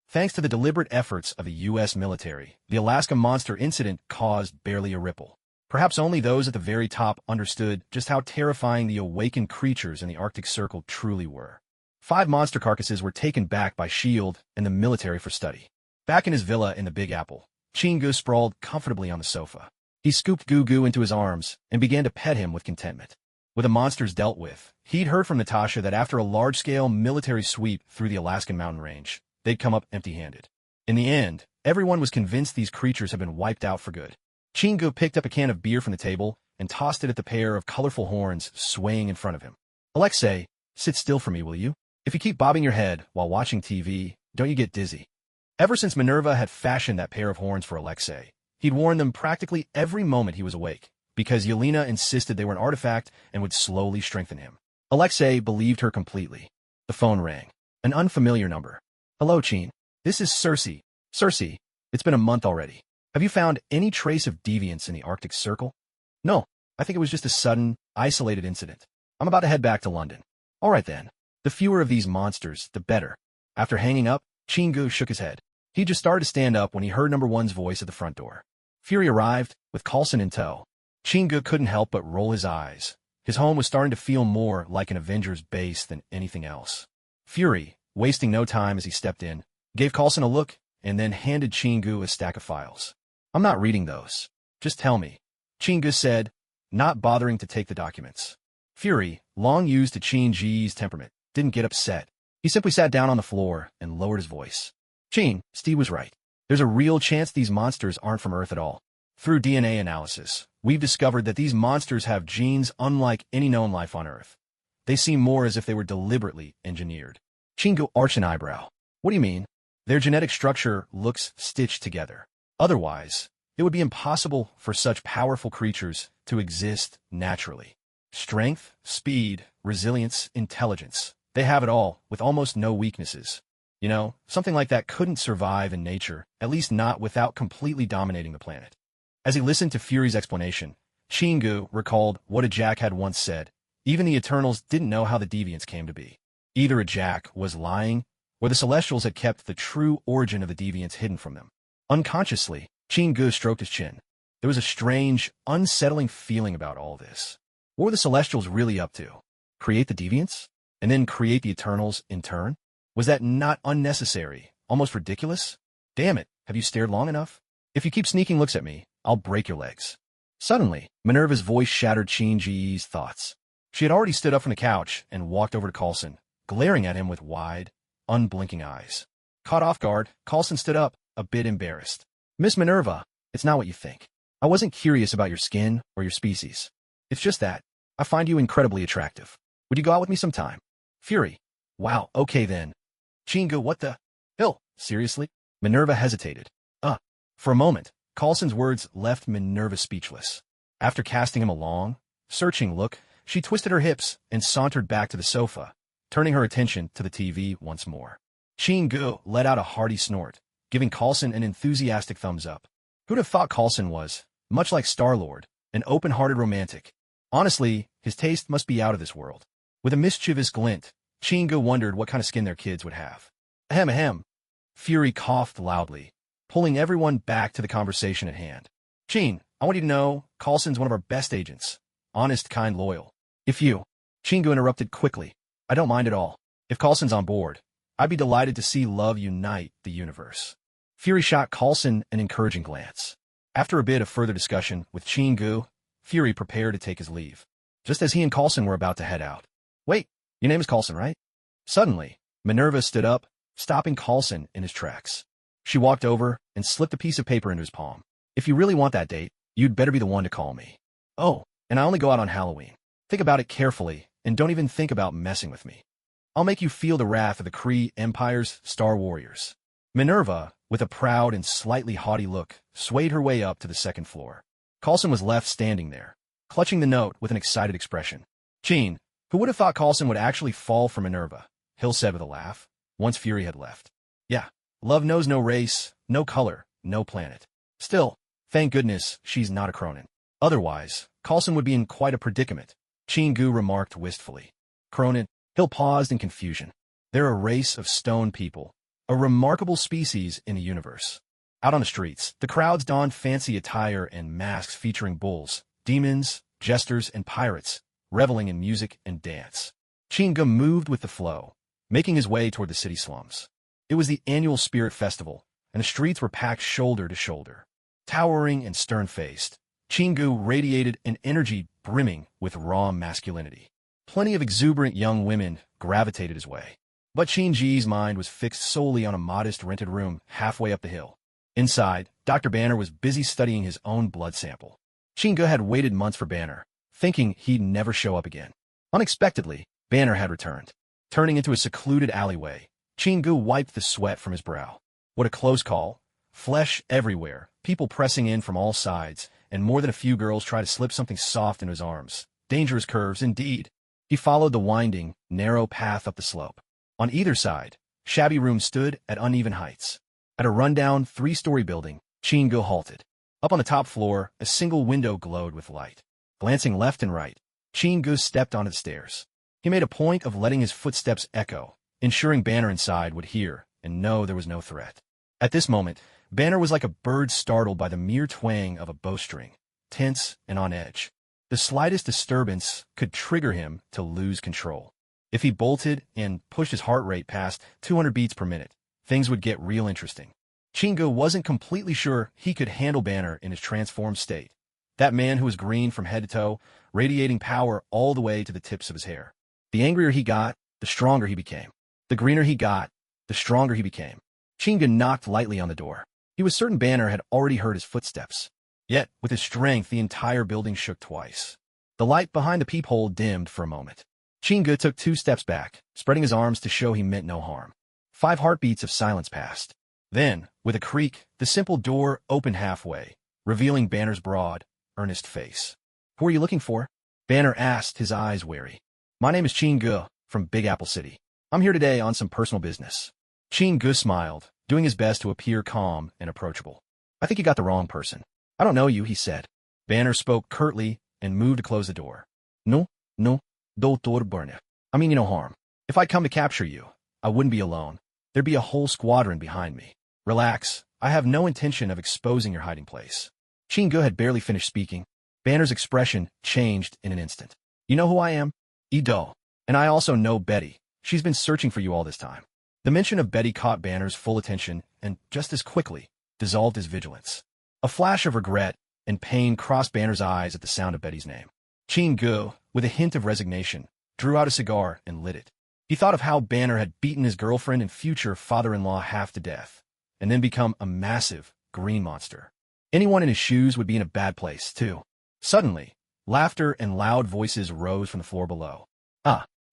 Thanks to the deliberate efforts of the U.S. military, the Alaska monster incident caused barely a ripple. Perhaps only those at the very top understood just how terrifying the awakened creatures in the Arctic Circle truly were. 5 monster carcasses were taken back by S.H.I.E.L.D. and the military for study. Back in his villa in the Big Apple, Chingu sprawled comfortably on the sofa. He scooped Gugu into his arms and began to pet him with contentment. With the monsters dealt with, he'd heard from Natasha that after a large-scale military sweep through the Alaskan mountain range, they'd come up empty-handed. In the end, everyone was convinced these creatures had been wiped out for good. Chingu picked up a can of beer from the table and tossed it at the pair of colorful horns swaying in front of him. "Alexei, sit still for me, will you? If you keep bobbing your head while watching TV, don't you get dizzy?" Ever since Minerva had fashioned that pair of horns for Alexei, he'd worn them practically every moment he was awake, because Yelena insisted they were an artifact and would slowly strengthen him. Alexei believed her completely. The phone rang. An unfamiliar number. "Hello, Chin. This is Cersei. Cersei, it's been a month already. Have you found any trace of deviance in the Arctic Circle?" "No, I think it was just a sudden, isolated incident. I'm about to head back to London." "All right then. The fewer of these monsters, the better." After hanging up, Chingu shook his head. He just started to stand up when he heard number 1's voice at the front door. Fury arrived, with Coulson in tow. Chingu couldn't help but roll his eyes. His home was starting to feel more like an Avengers base than anything else. Fury, wasting no time as he stepped in, gave Coulson a look and then handed Chingu a stack of files. "I'm not reading those. Just tell me," Chingu said, not bothering to take the documents. Fury, long used to Chingu's temperament, didn't get upset. He simply sat down on the floor and lowered his voice. "Chin, Steve was right. There's a real chance these monsters aren't from Earth at all. Through DNA analysis, we've discovered that these monsters have genes unlike any known life on Earth. They seem more as if they were deliberately engineered." Chingu arched an eyebrow. "What do you mean?" "Their genetic structure looks stitched together. Otherwise, it would be impossible for such powerful creatures to exist naturally. Strength, speed, resilience, intelligence. They have it all, with almost no weaknesses. You know, something like that couldn't survive in nature, at least not without completely dominating the planet." As he listened to Fury's explanation, Chingu recalled what a Jack had once said. Even the Eternals didn't know how the deviants came to be. Either a Jack was lying, or the Celestials had kept the true origin of the deviants hidden from them. Unconsciously, Chingu stroked his chin. There was a strange, unsettling feeling about all this. What were the Celestials really up to? Create the deviants? And then create the Eternals in turn? Was that not unnecessary, almost ridiculous? "Damn it, have you stared long enough? If you keep sneaking looks at me, I'll break your legs." Suddenly, Minerva's voice shattered Chingu's thoughts. She had already stood up from the couch and walked over to Coulson, glaring at him with wide, unblinking eyes. Caught off guard, Coulson stood up, a bit embarrassed. "Miss Minerva, it's not what you think. I wasn't curious about your skin or your species. It's just that I find you incredibly attractive. Would you go out with me sometime?" Fury. "Wow, okay then." Chingu, what the hell? Seriously? Minerva hesitated. For a moment, Coulson's words left Minerva speechless. After casting him a long, searching look, she twisted her hips and sauntered back to the sofa, turning her attention to the TV once more. Chingu let out a hearty snort, giving Coulson an enthusiastic thumbs up. Who'd have thought Coulson was, much like Star-Lord, an open-hearted romantic? Honestly, his taste must be out of this world. With a mischievous glint, Chingu wondered what kind of skin their kids would have. Ahem ahem. Fury coughed loudly, pulling everyone back to the conversation at hand. "Chin, I want you to know, Coulson's one of our best agents. Honest, kind, loyal. If you..." Chingu interrupted quickly. "I don't mind at all. If Coulson's on board, I'd be delighted to see love unite the universe." Fury shot Coulson an encouraging glance. After a bit of further discussion with Chingu, Fury prepared to take his leave, just as he and Coulson were about to head out. "Wait, your name is Coulson, right?" Suddenly, Minerva stood up, stopping Coulson in his tracks. She walked over and slipped a piece of paper into his palm. "If you really want that date, you'd better be the one to call me. Oh, and I only go out on Halloween. Think about it carefully and don't even think about messing with me. I'll make you feel the wrath of the Kree Empire's star warriors. Minerva, with a proud and slightly haughty look, swayed her way up to the second floor. Coulson was left standing there, clutching the note with an excited expression. Gene, who would have thought Coulson would actually fall for Minerva? Hill said with a laugh, once Fury had left. Yeah, love knows no race, no color, no planet. Still, thank goodness she's not a Cronin. Otherwise, Coulson would be in quite a predicament, Chingu remarked wistfully. Cronin? Hill paused in confusion. They're a race of stone people, a remarkable species in the universe. Out on the streets, the crowds donned fancy attire and masks featuring bulls, demons, jesters, and pirates, reveling in music and dance. Chingu moved with the flow, making his way toward the city slums. It was the annual Spirit Festival, and the streets were packed shoulder to shoulder. Towering and stern-faced, Chingu radiated an energy brimming with raw masculinity. Plenty of exuberant young women gravitated his way. But Chinji's mind was fixed solely on a modest rented room halfway up the hill. Inside, Dr. Banner was busy studying his own blood sample. Chingu had waited months for Banner, thinking he'd never show up again. Unexpectedly, Banner had returned. Turning into a secluded alleyway, Chingu wiped the sweat from his brow. What a close call. Flesh everywhere, people pressing in from all sides, and more than a few girls try to slip something soft into his arms. Dangerous curves indeed. He followed the winding, narrow path up the slope. On either side, shabby rooms stood at uneven heights. At a rundown three-story building, Chingu halted. Up on the top floor, a single window glowed with light. Glancing left and right, Chingu stepped onto the stairs. He made a point of letting his footsteps echo, ensuring Banner inside would hear and know there was no threat. At this moment, Banner was like a bird startled by the mere twang of a bowstring, tense and on edge. The slightest disturbance could trigger him to lose control. If he bolted and pushed his heart rate past 200 beats per minute, things would get real interesting. Chingu wasn't completely sure he could handle Banner in his transformed state. That man who was green from head to toe, radiating power all the way to the tips of his hair. The angrier he got, the stronger he became. The greener he got, the stronger he became. Chingu knocked lightly on the door. He was certain Banner had already heard his footsteps. Yet, with his strength, the entire building shook twice. The light behind the peephole dimmed for a moment. Chingu took 2 steps back, spreading his arms to show he meant no harm. 5 heartbeats of silence passed. Then, with a creak, the simple door opened halfway, revealing Banner's broad, earnest face. Who are you looking for? Banner asked, his eyes wary. My name is Chingu, from Big Apple City. I'm here today on some personal business. Chingu smiled, doing his best to appear calm and approachable. I think you got the wrong person. I don't know you, he said. Banner spoke curtly and moved to close the door. No, Dr. Burnett. I mean you no harm. If I'd come to capture you, I wouldn't be alone. There'd be a whole squadron behind me. Relax, I have no intention of exposing your hiding place. Chingu had barely finished speaking. Banner's expression changed in an instant. You know who I am? Ido. And I also know Betty. She's been searching for you all this time. The mention of Betty caught Banner's full attention and, just as quickly, dissolved his vigilance. A flash of regret and pain crossed Banner's eyes at the sound of Betty's name. Chingu, with a hint of resignation, drew out a cigar and lit it. He thought of how Banner had beaten his girlfriend and future father-in-law half to death, and then become a massive, green monster. Anyone in his shoes would be in a bad place, too. Suddenly, laughter and loud voices rose from the floor below.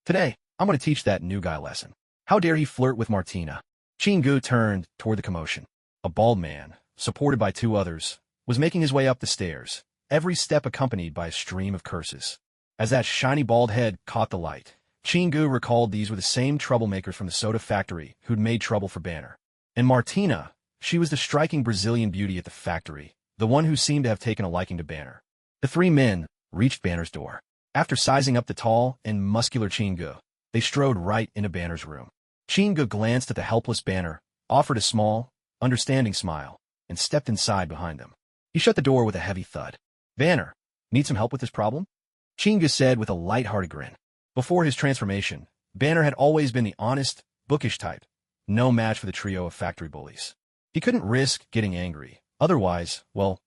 Today, I'm going to teach that new guy a lesson. How dare he flirt with Martina? Chingu turned toward the commotion. A bald man, supported by 2 others, was making his way up the stairs, every step accompanied by a stream of curses. As that shiny bald head caught the light, Chingu recalled these were the same troublemakers from the soda factory who'd made trouble for Banner. And Martina, she was the striking Brazilian beauty at the factory, the one who seemed to have taken a liking to Banner. The 3 men reached Banner's door. After sizing up the tall and muscular Chingu, they strode right into Banner's room. Chingu glanced at the helpless Banner, offered a small, understanding smile, and stepped inside behind them. He shut the door with a heavy thud. Banner, need some help with this problem? Chingu said with a light-hearted grin. Before his transformation, Banner had always been the honest, bookish type, no match for the trio of factory bullies. He couldn't risk getting angry. Otherwise, well,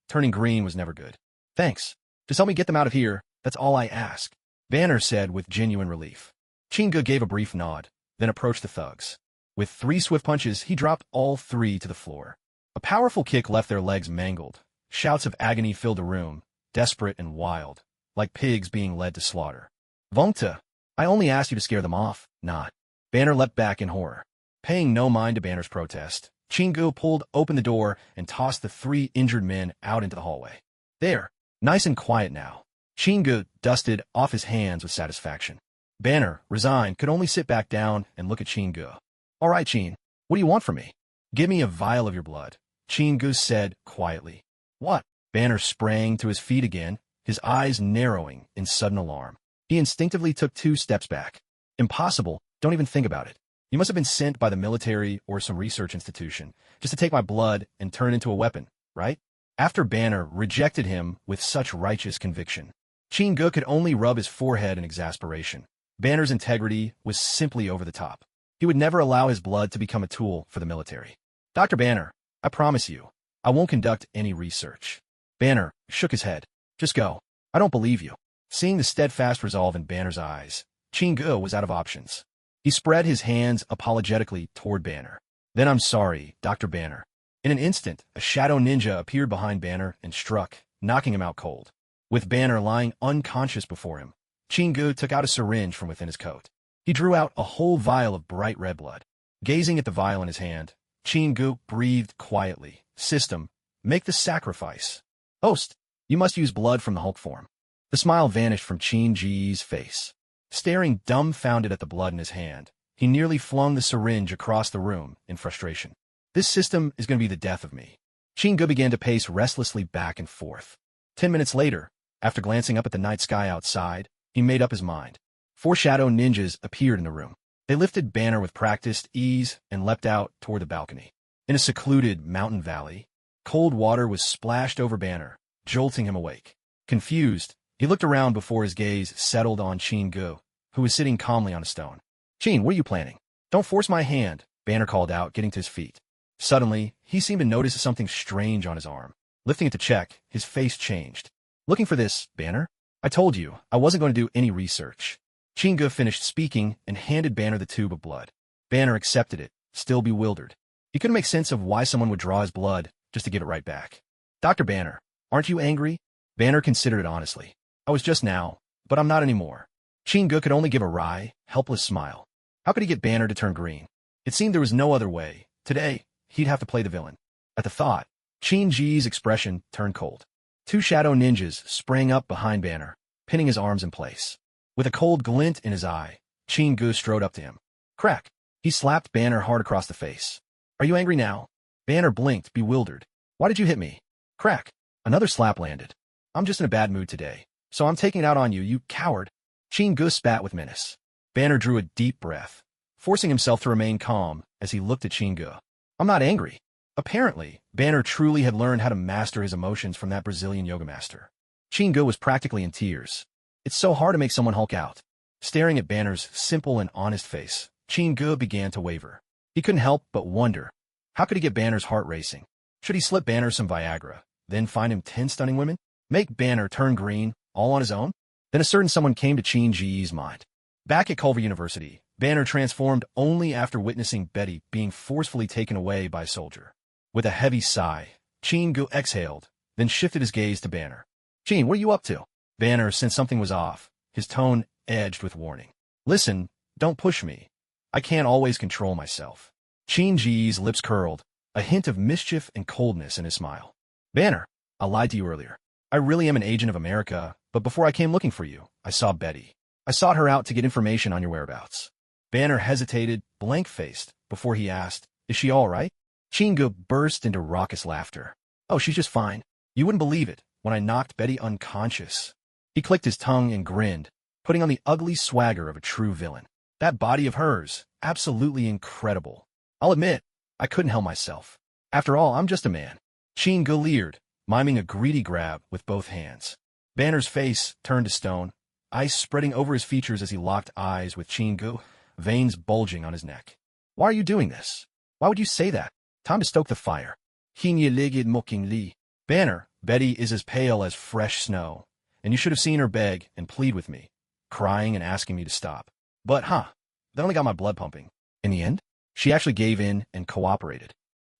turning green was never good. Thanks. Just help me get them out of here, that's all I ask, Banner said with genuine relief. Chingu gave a brief nod, then approached the thugs. With 3 swift punches, he dropped all 3 to the floor. A powerful kick left their legs mangled. Shouts of agony filled the room, desperate and wild, like pigs being led to slaughter. Vongta, I only asked you to scare them off, not. Banner leapt back in horror. Paying no mind to Banner's protest, Chingu pulled open the door and tossed the 3 injured men out into the hallway. There, nice and quiet now. Chingu dusted off his hands with satisfaction. Banner, resigned, could only sit back down and look at Chingu. All right, Chin, what do you want from me? Give me a vial of your blood, Chingu said quietly. What? Banner sprang to his feet again, his eyes narrowing in sudden alarm. He instinctively took 2 steps back. Impossible, don't even think about it. You must have been sent by the military or some research institution just to take my blood and turn it into a weapon, right? After Banner rejected him with such righteous conviction, Chingu could only rub his forehead in exasperation. Banner's integrity was simply over the top. He would never allow his blood to become a tool for the military. Dr. Banner, I promise you, I won't conduct any research. Banner shook his head. Just go. I don't believe you. Seeing the steadfast resolve in Banner's eyes, Chingu was out of options. He spread his hands apologetically toward Banner. Then I'm sorry, Dr. Banner. In an instant, a shadow ninja appeared behind Banner and struck, knocking him out cold. With Banner lying unconscious before him, Chingu took out a syringe from within his coat. He drew out a whole vial of bright red blood. Gazing at the vial in his hand, Chingu breathed quietly. System, make the sacrifice. Host, you must use blood from the Hulk form. The smile vanished from Chin-Ji's face. Staring dumbfounded at the blood in his hand, he nearly flung the syringe across the room in frustration. This system is going to be the death of me. Chingu began to pace restlessly back and forth. 10 minutes later, after glancing up at the night sky outside, he made up his mind. 4 shadow ninjas appeared in the room. They lifted Banner with practiced ease and leapt out toward the balcony. In a secluded mountain valley, cold water was splashed over Banner, jolting him awake. Confused, he looked around before his gaze settled on Chingu, who was sitting calmly on a stone. Chin, what are you planning? Don't force my hand, Banner called out, getting to his feet. Suddenly, he seemed to notice something strange on his arm. Lifting it to check, his face changed. Looking for this, Banner? I told you, I wasn't going to do any research. Chingu finished speaking and handed Banner the tube of blood. Banner accepted it, still bewildered. He couldn't make sense of why someone would draw his blood just to give it right back. Dr. Banner, aren't you angry? Banner considered it honestly. I was just now, but I'm not anymore. Chingu could only give a wry, helpless smile. How could he get Banner to turn green? It seemed there was no other way. Today, he'd have to play the villain. At the thought, Chin-Ji's expression turned cold. 2 shadow ninjas sprang up behind Banner, pinning his arms in place. With a cold glint in his eye, Chingu strode up to him. Crack! He slapped Banner hard across the face. Are you angry now? Banner blinked, bewildered. Why did you hit me? Crack! Another slap landed. I'm just in a bad mood today, so I'm taking it out on you, you coward. Chingu spat with menace. Banner drew a deep breath, forcing himself to remain calm as he looked at Chingu. I'm not angry. Apparently, Banner truly had learned how to master his emotions from that Brazilian yoga master. Chingu was practically in tears. It's so hard to make someone Hulk out. Staring at Banner's simple and honest face, Chingu began to waver. He couldn't help but wonder, how could he get Banner's heart racing? Should he slip Banner some Viagra, then find him 10 stunning women? Make Banner turn green, all on his own? Then a certain someone came to Chin-Ji's mind. Back at Culver University, Banner transformed only after witnessing Betty being forcefully taken away by a soldier. With a heavy sigh, Chingu exhaled, then shifted his gaze to Banner. Chin, what are you up to? Banner sensed something was off, his tone edged with warning. Listen, don't push me. I can't always control myself. Chin-Ji's lips curled, a hint of mischief and coldness in his smile. Banner, I lied to you earlier. I really am an agent of America, but before I came looking for you, I saw Betty. I sought her out to get information on your whereabouts. Banner hesitated, blank-faced, before he asked, is she all right? Chingu burst into raucous laughter. Oh, she's just fine. You wouldn't believe it, when I knocked Betty unconscious. He clicked his tongue and grinned, putting on the ugly swagger of a true villain. That body of hers, absolutely incredible. I'll admit, I couldn't help myself. After all, I'm just a man. Chingu leered, miming a greedy grab with both hands. Banner's face turned to stone, ice spreading over his features as he locked eyes with Chingu, veins bulging on his neck. Why are you doing this? Why would you say that? Time to stoke the fire. Hinya-ligid mocking li. Banner, Betty is as pale as fresh snow, and you should have seen her beg and plead with me, crying and asking me to stop. But, that only got my blood pumping. In the end, she actually gave in and cooperated.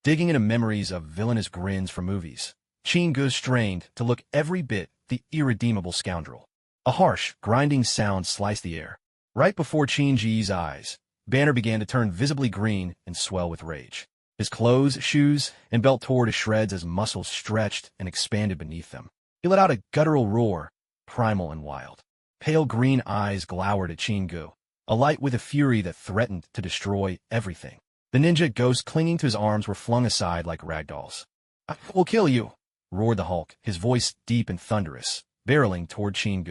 Digging into memories of villainous grins from movies, Chingu strained to look every bit the irredeemable scoundrel. A harsh, grinding sound sliced the air. Right before Qin eyes, Banner began to turn visibly green and swell with rage. His clothes, shoes, and belt tore to shreds as muscles stretched and expanded beneath them. He let out a guttural roar, primal and wild. Pale green eyes glowered at Qin, alight with a fury that threatened to destroy everything. The ninja ghosts clinging to his arms were flung aside like ragdolls. "I will kill you," roared the Hulk, his voice deep and thunderous, barreling toward Qin.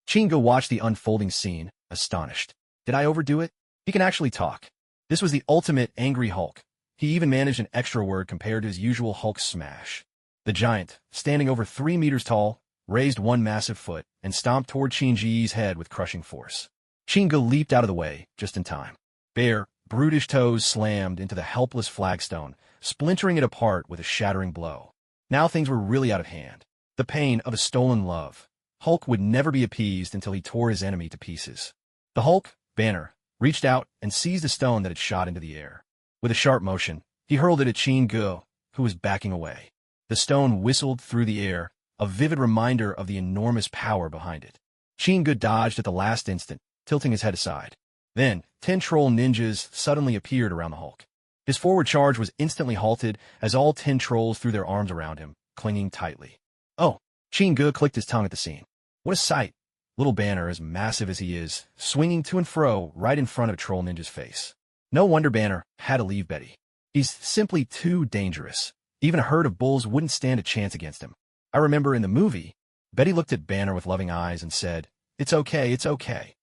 Qin watched the unfolding scene, astonished. Did I overdo it? He can actually talk. This was the ultimate angry Hulk. He even managed an extra word compared to his usual Hulk smash. The giant, standing over 3 meters tall, raised one massive foot and stomped toward Qin head with crushing force. Qin leaped out of the way, just in time. Bare, brutish toes slammed into the helpless flagstone, splintering it apart with a shattering blow. Now things were really out of hand. The pain of a stolen love. Hulk would never be appeased until he tore his enemy to pieces. The Hulk, Banner, reached out and seized a stone that had shot into the air. With a sharp motion, he hurled it at Qin, who was backing away. The stone whistled through the air, a vivid reminder of the enormous power behind it. Qin dodged at the last instant, tilting his head aside. Then, 10 troll ninjas suddenly appeared around the Hulk. His forward charge was instantly halted as all 10 trolls threw their arms around him, clinging tightly. Oh! Qin clicked his tongue at the scene. What a sight! Little Banner, as massive as he is, swinging to and fro right in front of Troll Ninja's face. No wonder Banner had to leave Betty. He's simply too dangerous. Even a herd of bulls wouldn't stand a chance against him. I remember in the movie, Betty looked at Banner with loving eyes and said, "It's okay, it's okay."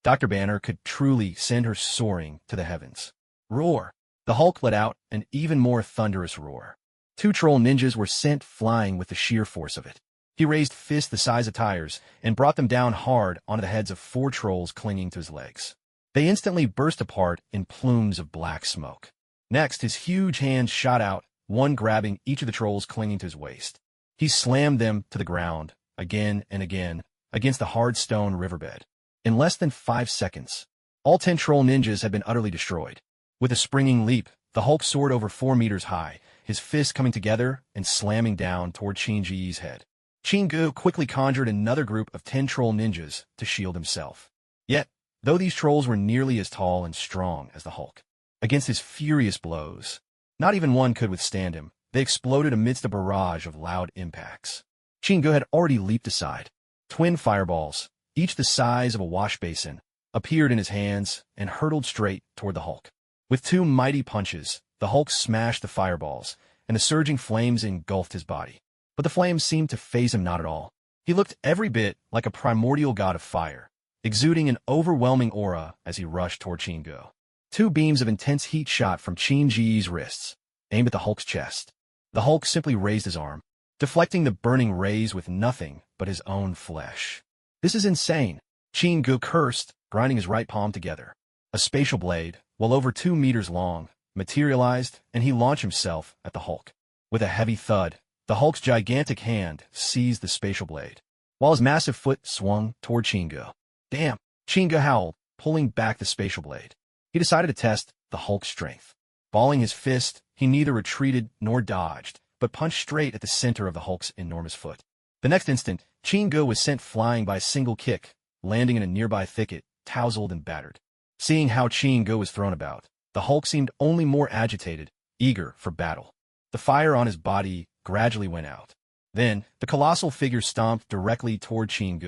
Dr. Banner could truly send her soaring to the heavens. Roar! The Hulk let out an even more thunderous roar. 2 troll ninjas were sent flying with the sheer force of it. He raised fists the size of tires and brought them down hard onto the heads of 4 trolls clinging to his legs. They instantly burst apart in plumes of black smoke. Next, his huge hands shot out, one grabbing each of the trolls clinging to his waist. He slammed them to the ground, again and again, against the hard stone riverbed. In less than 5 seconds, all 10 troll ninjas had been utterly destroyed. With a springing leap, the Hulk soared over 4 meters high, his fists coming together and slamming down toward Qin head. Qin quickly conjured another group of 10 troll ninjas to shield himself. Yet, though these trolls were nearly as tall and strong as the Hulk, against his furious blows, not even one could withstand him. They exploded amidst a barrage of loud impacts. Qin had already leaped aside. Twin fireballs, each the size of a wash basin, appeared in his hands and hurtled straight toward the Hulk. With 2 mighty punches, the Hulk smashed the fireballs, and the surging flames engulfed his body. But the flames seemed to faze him not at all. He looked every bit like a primordial god of fire, exuding an overwhelming aura as he rushed toward Qin. 2 beams of intense heat shot from Qin's wrists, aimed at the Hulk's chest. The Hulk simply raised his arm, deflecting the burning rays with nothing but his own flesh. This is insane, Qin cursed, grinding his right palm together. A spatial blade, well over 2 meters long, materialized, and he launched himself at the Hulk. With a heavy thud, the Hulk's gigantic hand seized the spatial blade, while his massive foot swung toward Qin. Damn! Qin howled, pulling back the spatial blade. He decided to test the Hulk's strength. Balling his fist, he neither retreated nor dodged, but punched straight at the center of the Hulk's enormous foot. The next instant, Qin was sent flying by a single kick, landing in a nearby thicket, tousled and battered. Seeing how Qin was thrown about, the Hulk seemed only more agitated, eager for battle. The fire on his body gradually went out. Then, the colossal figure stomped directly toward Qin.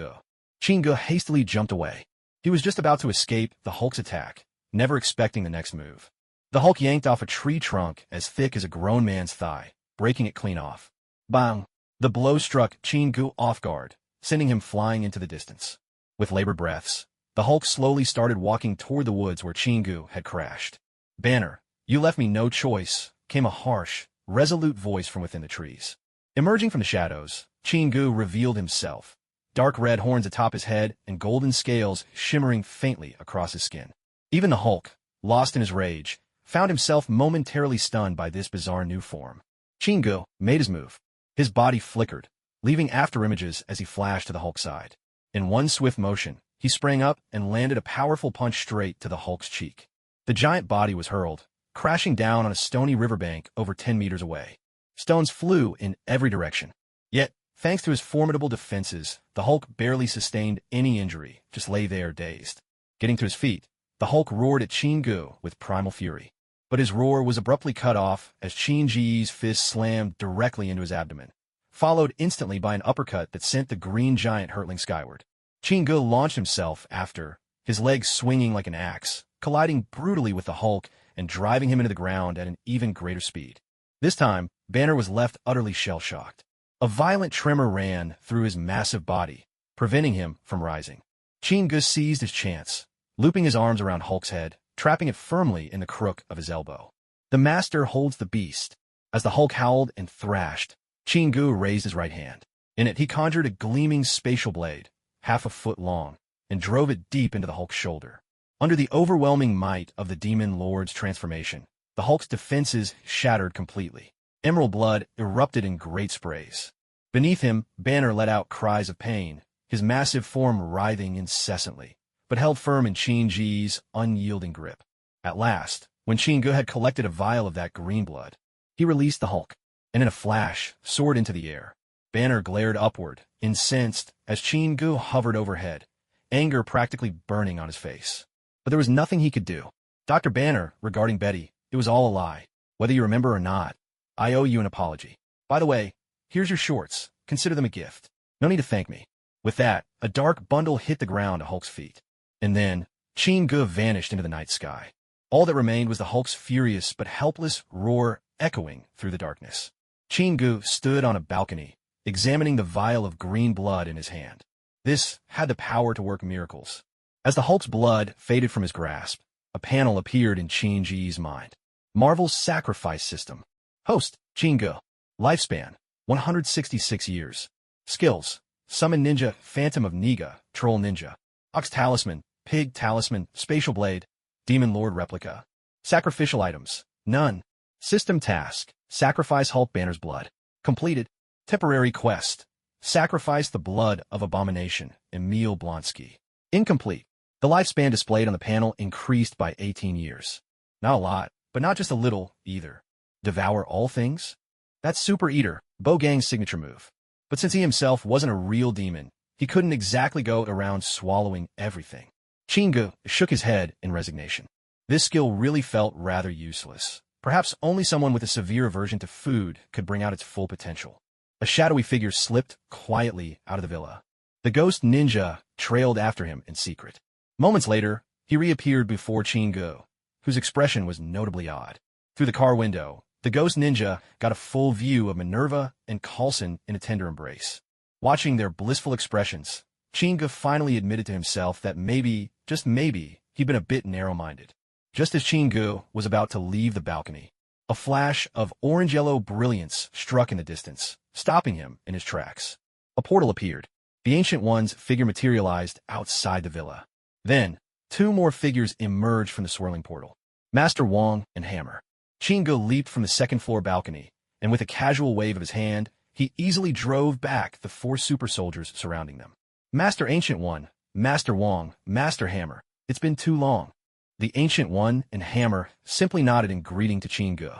Qin hastily jumped away. He was just about to escape the Hulk's attack, never expecting the next move. The Hulk yanked off a tree trunk as thick as a grown man's thigh, breaking it clean off. Bang! The blow struck Qin off guard, sending him flying into the distance. With labored breaths, the Hulk slowly started walking toward the woods where Qin had crashed. "Banner, you left me no choice," came a harsh, resolute voice from within the trees. Emerging from the shadows, Qin revealed himself, dark red horns atop his head and golden scales shimmering faintly across his skin. Even the Hulk, lost in his rage, found himself momentarily stunned by this bizarre new form. Qin made his move. His body flickered, leaving afterimages as he flashed to the Hulk's side. In one swift motion, he sprang up and landed a powerful punch straight to the Hulk's cheek. The giant body was hurled, crashing down on a stony riverbank over 10 meters away. Stones flew in every direction. Yet, Thanks to his formidable defenses, the Hulk barely sustained any injury, just lay there dazed. Getting to his feet, the Hulk roared at Qin-gu with primal fury. But his roar was abruptly cut off as Qin-ji's fist slammed directly into his abdomen, followed instantly by an uppercut that sent the green giant hurtling skyward. Qin-gu launched himself after, his legs swinging like an axe, colliding brutally with the Hulk and driving him into the ground at an even greater speed. This time, Banner was left utterly shell-shocked. A violent tremor ran through his massive body, preventing him from rising. Qin-gu seized his chance, looping his arms around Hulk's head, trapping it firmly in the crook of his elbow. The master holds the beast. As the Hulk howled and thrashed, Qin-gu raised his right hand. In it, he conjured a gleaming spatial blade, half a foot long, and drove it deep into the Hulk's shoulder. Under the overwhelming might of the Demon Lord's transformation, the Hulk's defenses shattered completely. Emerald blood erupted in great sprays. Beneath him, Banner let out cries of pain, his massive form writhing incessantly, but held firm in Qin-ji's unyielding grip. At last, when Qin-gu had collected a vial of that green blood, he released the Hulk, and in a flash, soared into the air. Banner glared upward, incensed, as Qin-gu hovered overhead, anger practically burning on his face. But there was nothing he could do. Dr. Banner, regarding Betty, it was all a lie. Whether you remember or not, I owe you an apology. By the way, here's your shorts. Consider them a gift. No need to thank me. With that, a dark bundle hit the ground at Hulk's feet. And then, Qin-gu vanished into the night sky. All that remained was the Hulk's furious but helpless roar echoing through the darkness. Qin-gu stood on a balcony, examining the vial of green blood in his hand. This had the power to work miracles. As the Hulk's blood faded from his grasp, a panel appeared in Qin-ji's mind. Marvel's sacrifice system. Host, Qin-gu. Lifespan, 166 years. Skills, Summon Ninja, Phantom of Niga, Troll Ninja. Ox Talisman, Pig Talisman, Spatial Blade, Demon Lord Replica. Sacrificial items, none. System task, Sacrifice Hulk Banner's blood. Completed. Temporary quest, Sacrifice the blood of Abomination, Emil Blonsky. Incomplete. The lifespan displayed on the panel increased by 18 years. Not a lot, but not just a little, either. Devour all things? That's Super Eater, Bogang's signature move. But since he himself wasn't a real demon, he couldn't exactly go around swallowing everything. Qin-gu shook his head in resignation. This skill really felt rather useless. Perhaps only someone with a severe aversion to food could bring out its full potential. A shadowy figure slipped quietly out of the villa. The ghost ninja trailed after him in secret. Moments later, he reappeared before Qin-gu, whose expression was notably odd. Through the car window, the ghost ninja got a full view of Minerva and Coulson in a tender embrace. Watching their blissful expressions, Qin-gu finally admitted to himself that maybe, just maybe, he'd been a bit narrow-minded. Just as Qin-gu was about to leave the balcony, a flash of orange-yellow brilliance struck in the distance, stopping him in his tracks. A portal appeared. The Ancient One's figure materialized outside the villa. Then, two more figures emerged from the swirling portal. Master Wong and Hammer. Qin-gu leaped from the second-floor balcony, and with a casual wave of his hand, he easily drove back the four super soldiers surrounding them. Master Ancient One, Master Wong, Master Hammer, it's been too long. The Ancient One and Hammer simply nodded in greeting to Qin-gu.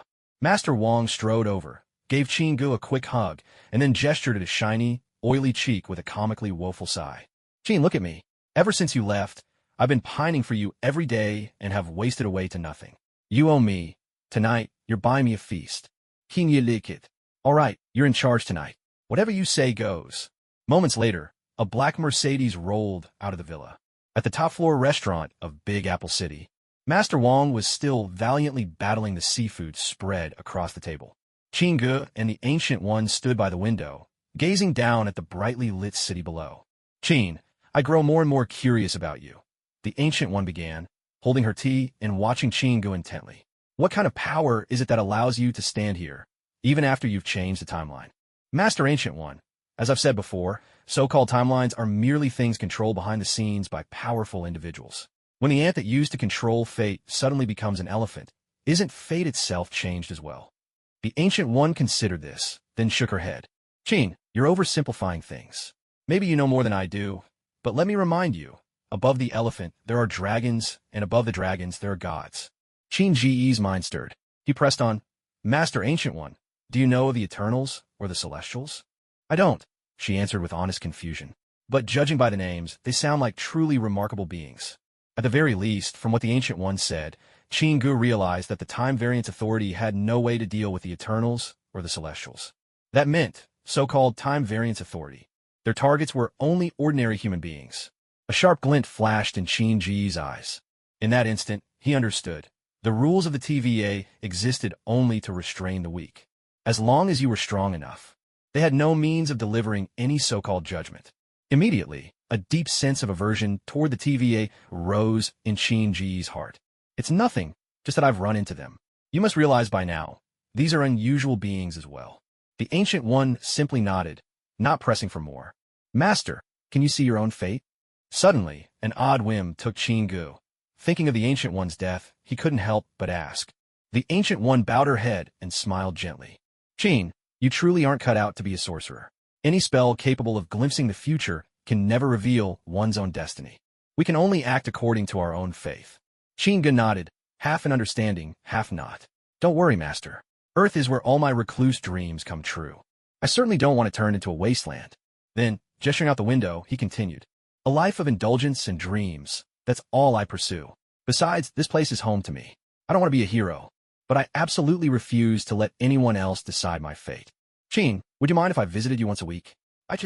Master Wong strode over, gave Qin-gu a quick hug, and then gestured at his shiny, oily cheek with a comically woeful sigh. Qin, look at me. Ever since you left, I've been pining for you every day and have wasted away to nothing. You owe me. Tonight, you're buying me a feast. Can you lick it? All right, you're in charge tonight. Whatever you say goes. Moments later, a black Mercedes rolled out of the villa. At the top-floor restaurant of Big Apple City, Master Wong was still valiantly battling the seafood spread across the table. Qin-gu and the Ancient One stood by the window, gazing down at the brightly lit city below. Qin, I grow more and more curious about you. The Ancient One began, holding her tea and watching Qin-gu intently. What kind of power is it that allows you to stand here, even after you've changed the timeline? Master Ancient One, as I've said before, so-called timelines are merely things controlled behind the scenes by powerful individuals. When the ant that used to control fate suddenly becomes an elephant, isn't fate itself changed as well? The Ancient One considered this, then shook her head. Qin, you're oversimplifying things. Maybe you know more than I do, but let me remind you, above the elephant there are dragons, and above the dragons there are gods. Qin-ji's mind stirred. He pressed on, Master Ancient One, do you know of the Eternals or the Celestials? I don't. she answered with honest confusion. But judging by the names, they sound like truly remarkable beings. At the very least, from what the Ancient One said, Chingu realized that the Time Variance Authority had no way to deal with the Eternals or the Celestials. That meant, so-called Time Variance Authority, their targets were only ordinary human beings. A sharp glint flashed in Chingu's eyes. In that instant, he understood. The rules of the TVA existed only to restrain the weak. As long as you were strong enough, they had no means of delivering any so-called judgment. Immediately, a deep sense of aversion toward the TVA rose in Chingu's heart. It's nothing, just that I've run into them. You must realize by now, these are unusual beings as well. The Ancient One simply nodded, not pressing for more. Master, can you see your own fate? Suddenly, an odd whim took Chingu. Thinking of the Ancient One's death, he couldn't help but ask. The Ancient One bowed her head and smiled gently. Chin, you truly aren't cut out to be a sorcerer. Any spell capable of glimpsing the future can never reveal one's own destiny. We can only act according to our own faith. Chingu nodded, half in understanding, half not. Don't worry, Master. Earth is where all my recluse dreams come true. I certainly don't want to turn into a wasteland. Then, gesturing out the window, he continued. A life of indulgence and dreams. That's all I pursue. Besides, this place is home to me. I don't want to be a hero, but I absolutely refuse to let anyone else decide my fate. Chin, would you mind if I visited you once a week? I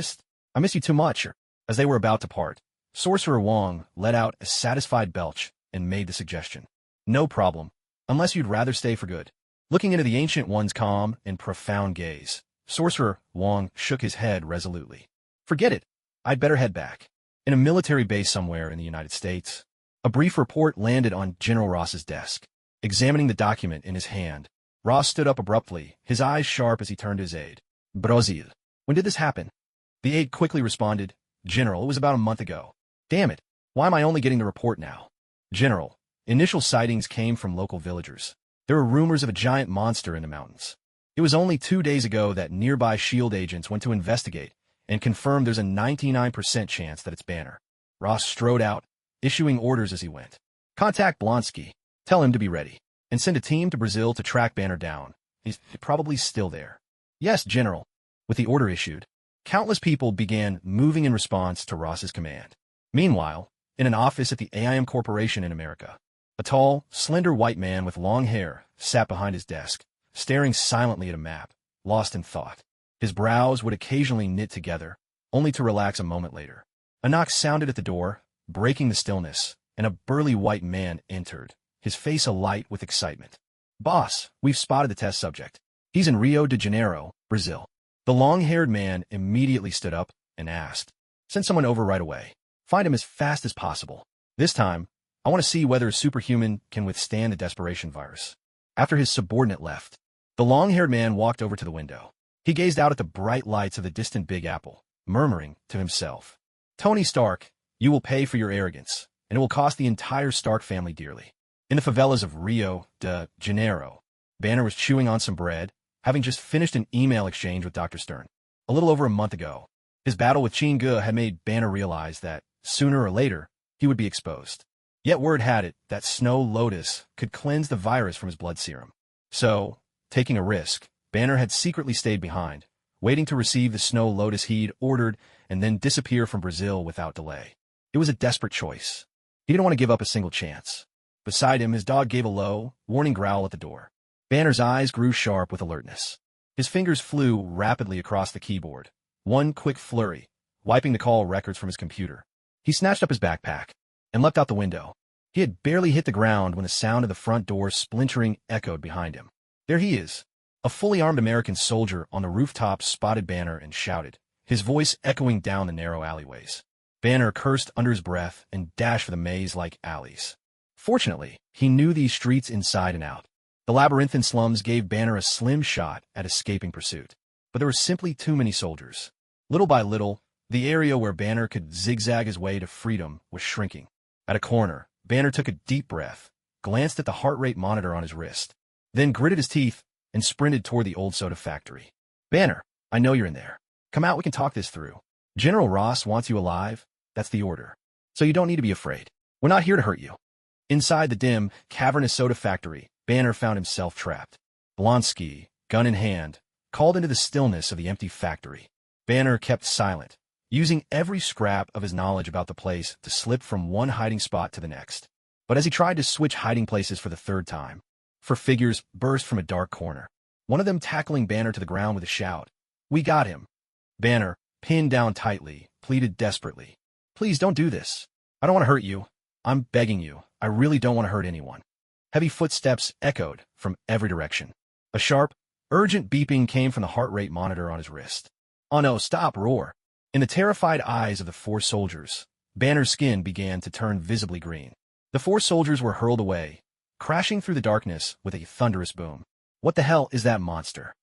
miss you too much. As they were about to part, Sorcerer Wong let out a satisfied belch and made the suggestion. No problem, unless you'd rather stay for good. Looking into the Ancient One's calm and profound gaze, Sorcerer Wong shook his head resolutely. Forget it. I'd better head back. In a military base somewhere in the United States, a brief report landed on General Ross's desk. Examining the document in his hand, Ross stood up abruptly, his eyes sharp as he turned to his aide. Brazil. When did this happen? The aide quickly responded, General, it was about a month ago. Damn it. Why am I only getting the report now? General, initial sightings came from local villagers. There were rumors of a giant monster in the mountains. It was only 2 days ago that nearby SHIELD agents went to investigate and confirmed there's a 99% chance that it's Banner. Ross strode out, issuing orders as he went. Contact Blonsky, tell him to be ready, and send a team to Brazil to track Banner down. He's probably still there. Yes, General. With the order issued, countless people began moving in response to Ross's command. Meanwhile, in an office at the AIM Corporation in America, a tall, slender white man with long hair sat behind his desk, staring silently at a map, lost in thought. His brows would occasionally knit together, only to relax a moment later. A knock sounded at the door, breaking the stillness, and a burly white man entered, his face alight with excitement. Boss, we've spotted the test subject. He's in Rio de Janeiro, Brazil. The long-haired man immediately stood up and asked, Send someone over right away. Find him as fast as possible. This time, I want to see whether a superhuman can withstand the desperation virus. After his subordinate left, the long-haired man walked over to the window. He gazed out at the bright lights of the distant Big Apple, murmuring to himself, Tony Stark, you will pay for your arrogance, and it will cost the entire Stark family dearly. In the favelas of Rio de Janeiro, Banner was chewing on some bread, having just finished an email exchange with Dr. Stern. A little over a month ago, his battle with Chingu had made Banner realize that, sooner or later, he would be exposed. Yet word had it that Snow Lotus could cleanse the virus from his blood serum. So, taking a risk, Banner had secretly stayed behind, waiting to receive the Snow Lotus he'd ordered and then disappear from Brazil without delay. It was a desperate choice. He didn't want to give up a single chance. Beside him, his dog gave a low, warning growl at the door. Banner's eyes grew sharp with alertness. His fingers flew rapidly across the keyboard, one quick flurry, wiping the call records from his computer. He snatched up his backpack and leapt out the window. He had barely hit the ground when the sound of the front door splintering echoed behind him. There he is. A fully armed American soldier on the rooftop spotted Banner and shouted, his voice echoing down the narrow alleyways. Banner cursed under his breath and dashed for the maze-like alleys. Fortunately, he knew these streets inside and out. The labyrinthine slums gave Banner a slim shot at escaping pursuit. But there were simply too many soldiers. Little by little, the area where Banner could zigzag his way to freedom was shrinking. At a corner, Banner took a deep breath, glanced at the heart rate monitor on his wrist, then gritted his teeth and sprinted toward the old soda factory. Banner, I know you're in there. Come out, we can talk this through. General Ross wants you alive. That's the order. So you don't need to be afraid. We're not here to hurt you. Inside the dim, cavernous soda factory, Banner found himself trapped. Blonsky, gun in hand, called into the stillness of the empty factory. Banner kept silent, using every scrap of his knowledge about the place to slip from one hiding spot to the next. But as he tried to switch hiding places for the third time, four figures burst from a dark corner, one of them tackling Banner to the ground with a shout. "We got him!" Banner, pinned down tightly, pleaded desperately. "Please don't do this. I don't want to hurt you. I'm begging you. I really don't want to hurt anyone." Heavy footsteps echoed from every direction. A sharp, urgent beeping came from the heart rate monitor on his wrist. "Oh no, stop!" roar. In the terrified eyes of the four soldiers, Banner's skin began to turn visibly green. The four soldiers were hurled away, crashing through the darkness with a thunderous boom. What the hell is that monster?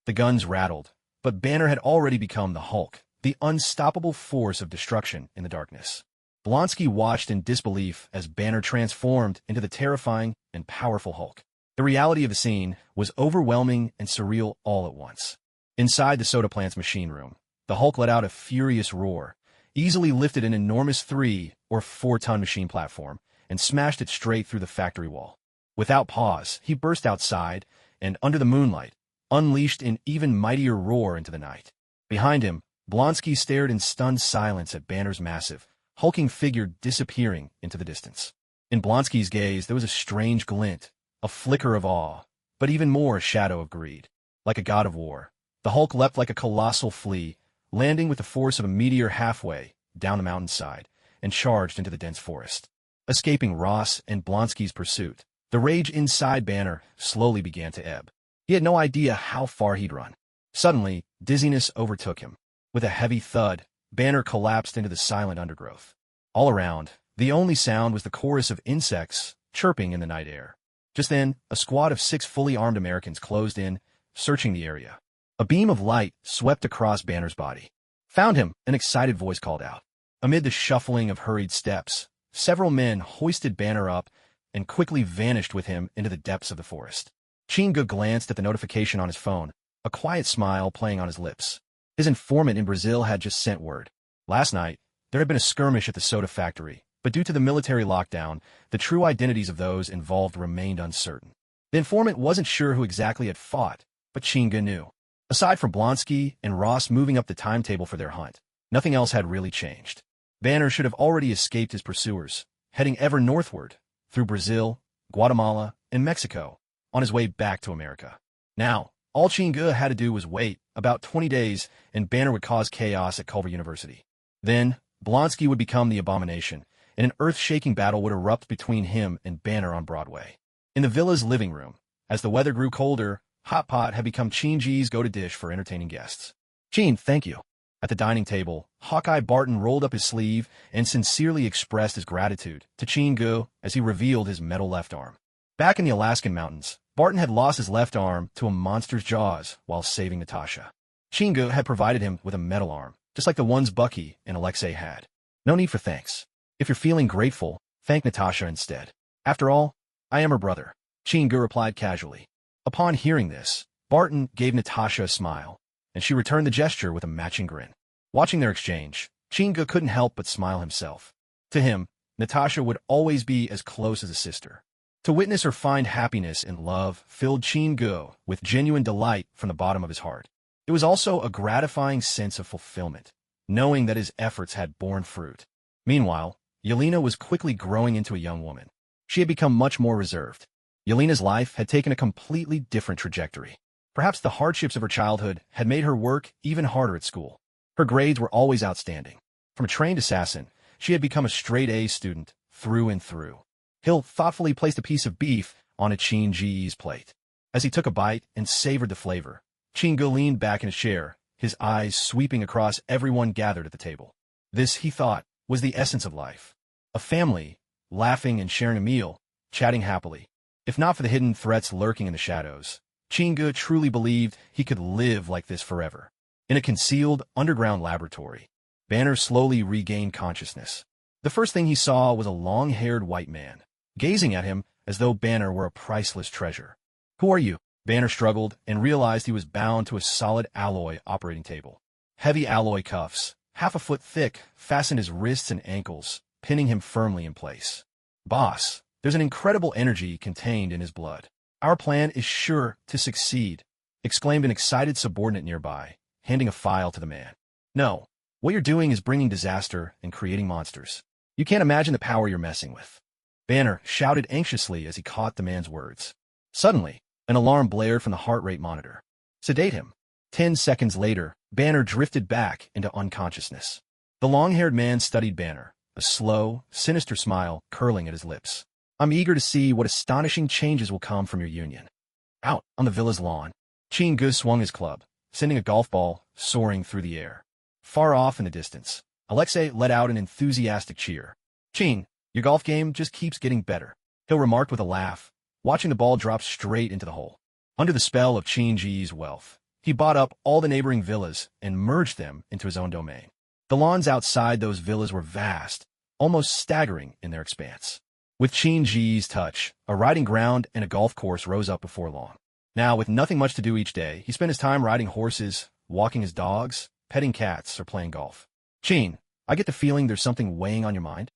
The guns rattled, but Banner had already become the Hulk, the unstoppable force of destruction in the darkness. Blonsky watched in disbelief as Banner transformed into the terrifying and powerful Hulk. The reality of the scene was overwhelming and surreal all at once. Inside the soda plant's machine room, the Hulk let out a furious roar, easily lifted an enormous 3 or 4-ton machine platform, and smashed it straight through the factory wall. Without pause, he burst outside, and under the moonlight, unleashed an even mightier roar into the night. Behind him, Blonsky stared in stunned silence at Banner's massive, hulking figure disappearing into the distance. In Blonsky's gaze there was a strange glint, a flicker of awe, but even more a shadow of greed. Like a god of war, the Hulk leapt like a colossal flea, landing with the force of a meteor halfway down the mountainside, and charged into the dense forest. Escaping Ross and Blonsky's pursuit, the rage inside Banner slowly began to ebb. He had no idea how far he'd run. Suddenly, dizziness overtook him. With a heavy thud, Banner collapsed into the silent undergrowth. All around, the only sound was the chorus of insects chirping in the night air. Just then, a squad of 6 fully armed Americans closed in, searching the area. A beam of light swept across Banner's body. "Found him!" an excited voice called out. Amid the shuffling of hurried steps, several men hoisted Banner up and quickly vanished with him into the depths of the forest. Chinga glanced at the notification on his phone, a quiet smile playing on his lips. His informant in Brazil had just sent word. Last night, there had been a skirmish at the soda factory, but due to the military lockdown, the true identities of those involved remained uncertain. The informant wasn't sure who exactly had fought, but Chinga knew. Aside from Blonsky and Ross moving up the timetable for their hunt, nothing else had really changed. Banner should have already escaped his pursuers, heading ever northward, through Brazil, Guatemala, and Mexico, on his way back to America. Now, all Chinga had to do was wait about 20 days, and Banner would cause chaos at Culver University. Then, Blonsky would become the abomination, and an earth-shaking battle would erupt between him and Banner on Broadway. In the villa's living room, as the weather grew colder, Hot Pot had become Chingy's go-to dish for entertaining guests. "Chin, thank you." At the dining table, Hawkeye Barton rolled up his sleeve and sincerely expressed his gratitude to Chingu as he revealed his metal left arm. Back in the Alaskan mountains, Barton had lost his left arm to a monster's jaws while saving Natasha. Chingu had provided him with a metal arm, just like the ones Bucky and Alexei had. "No need for thanks. If you're feeling grateful, thank Natasha instead. After all, I am her brother," Chingu replied casually. Upon hearing this, Barton gave Natasha a smile, and she returned the gesture with a matching grin. Watching their exchange, Chingu couldn't help but smile himself. To him, Natasha would always be as close as a sister. To witness her find happiness and love filled Chingu with genuine delight from the bottom of his heart. It was also a gratifying sense of fulfillment, knowing that his efforts had borne fruit. Meanwhile, Yelena was quickly growing into a young woman. She had become much more reserved. Yelena's life had taken a completely different trajectory. Perhaps the hardships of her childhood had made her work even harder at school. Her grades were always outstanding. From a trained assassin, she had become a straight-A student through and through. Hill thoughtfully placed a piece of beef on a Chingy's plate. As he took a bite and savored the flavor, Chingu leaned back in his chair, his eyes sweeping across everyone gathered at the table. This, he thought, was the essence of life. A family, laughing and sharing a meal, chatting happily. If not for the hidden threats lurking in the shadows, Chingu truly believed he could live like this forever. In a concealed, underground laboratory, Banner slowly regained consciousness. The first thing he saw was a long-haired white man, gazing at him as though Banner were a priceless treasure. "Who are you?" Banner struggled and realized he was bound to a solid alloy operating table. Heavy alloy cuffs, half a foot thick, fastened his wrists and ankles, pinning him firmly in place. "Boss, there's an incredible energy contained in his blood. Our plan is sure to succeed," exclaimed an excited subordinate nearby, handing a file to the man. No. What you're doing is bringing disaster and creating monsters. You can't imagine the power you're messing with. Banner shouted anxiously as he caught the man's words. Suddenly, an alarm blared from the heart rate monitor. Sedate him. 10 seconds later, Banner drifted back into unconsciousness. The long-haired man studied Banner, a slow, sinister smile curling at his lips. I'm eager to see what astonishing changes will come from your union. Out on the villa's lawn, Chin-gu swung his club, sending a golf ball soaring through the air. Far off in the distance, Alexei let out an enthusiastic cheer. Chin, your golf game just keeps getting better, Hill remarked with a laugh, watching the ball drop straight into the hole. Under the spell of Chin-ji's wealth, he bought up all the neighboring villas and merged them into his own domain. The lawns outside those villas were vast, almost staggering in their expanse. With Chin-ji's touch, a riding ground and a golf course rose up before long. Now, with nothing much to do each day, he spent his time riding horses, walking his dogs, petting cats, or playing golf. Chin, I get the feeling there's something weighing on your mind.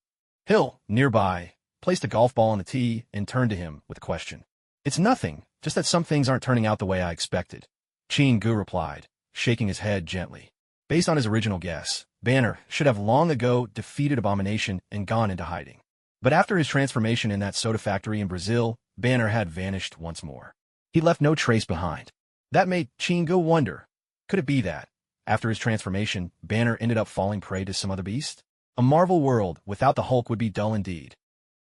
Hill, nearby, placed a golf ball on the tee and turned to him with a question. It's nothing, just that some things aren't turning out the way I expected. Chin-gu replied, shaking his head gently. Based on his original guess, Banner should have long ago defeated Abomination and gone into hiding. But after his transformation in that soda factory in Brazil, Banner had vanished once more. He left no trace behind. That made Chin-gu wonder, could it be that, after his transformation, Banner ended up falling prey to some other beast? A Marvel world without the Hulk would be dull indeed.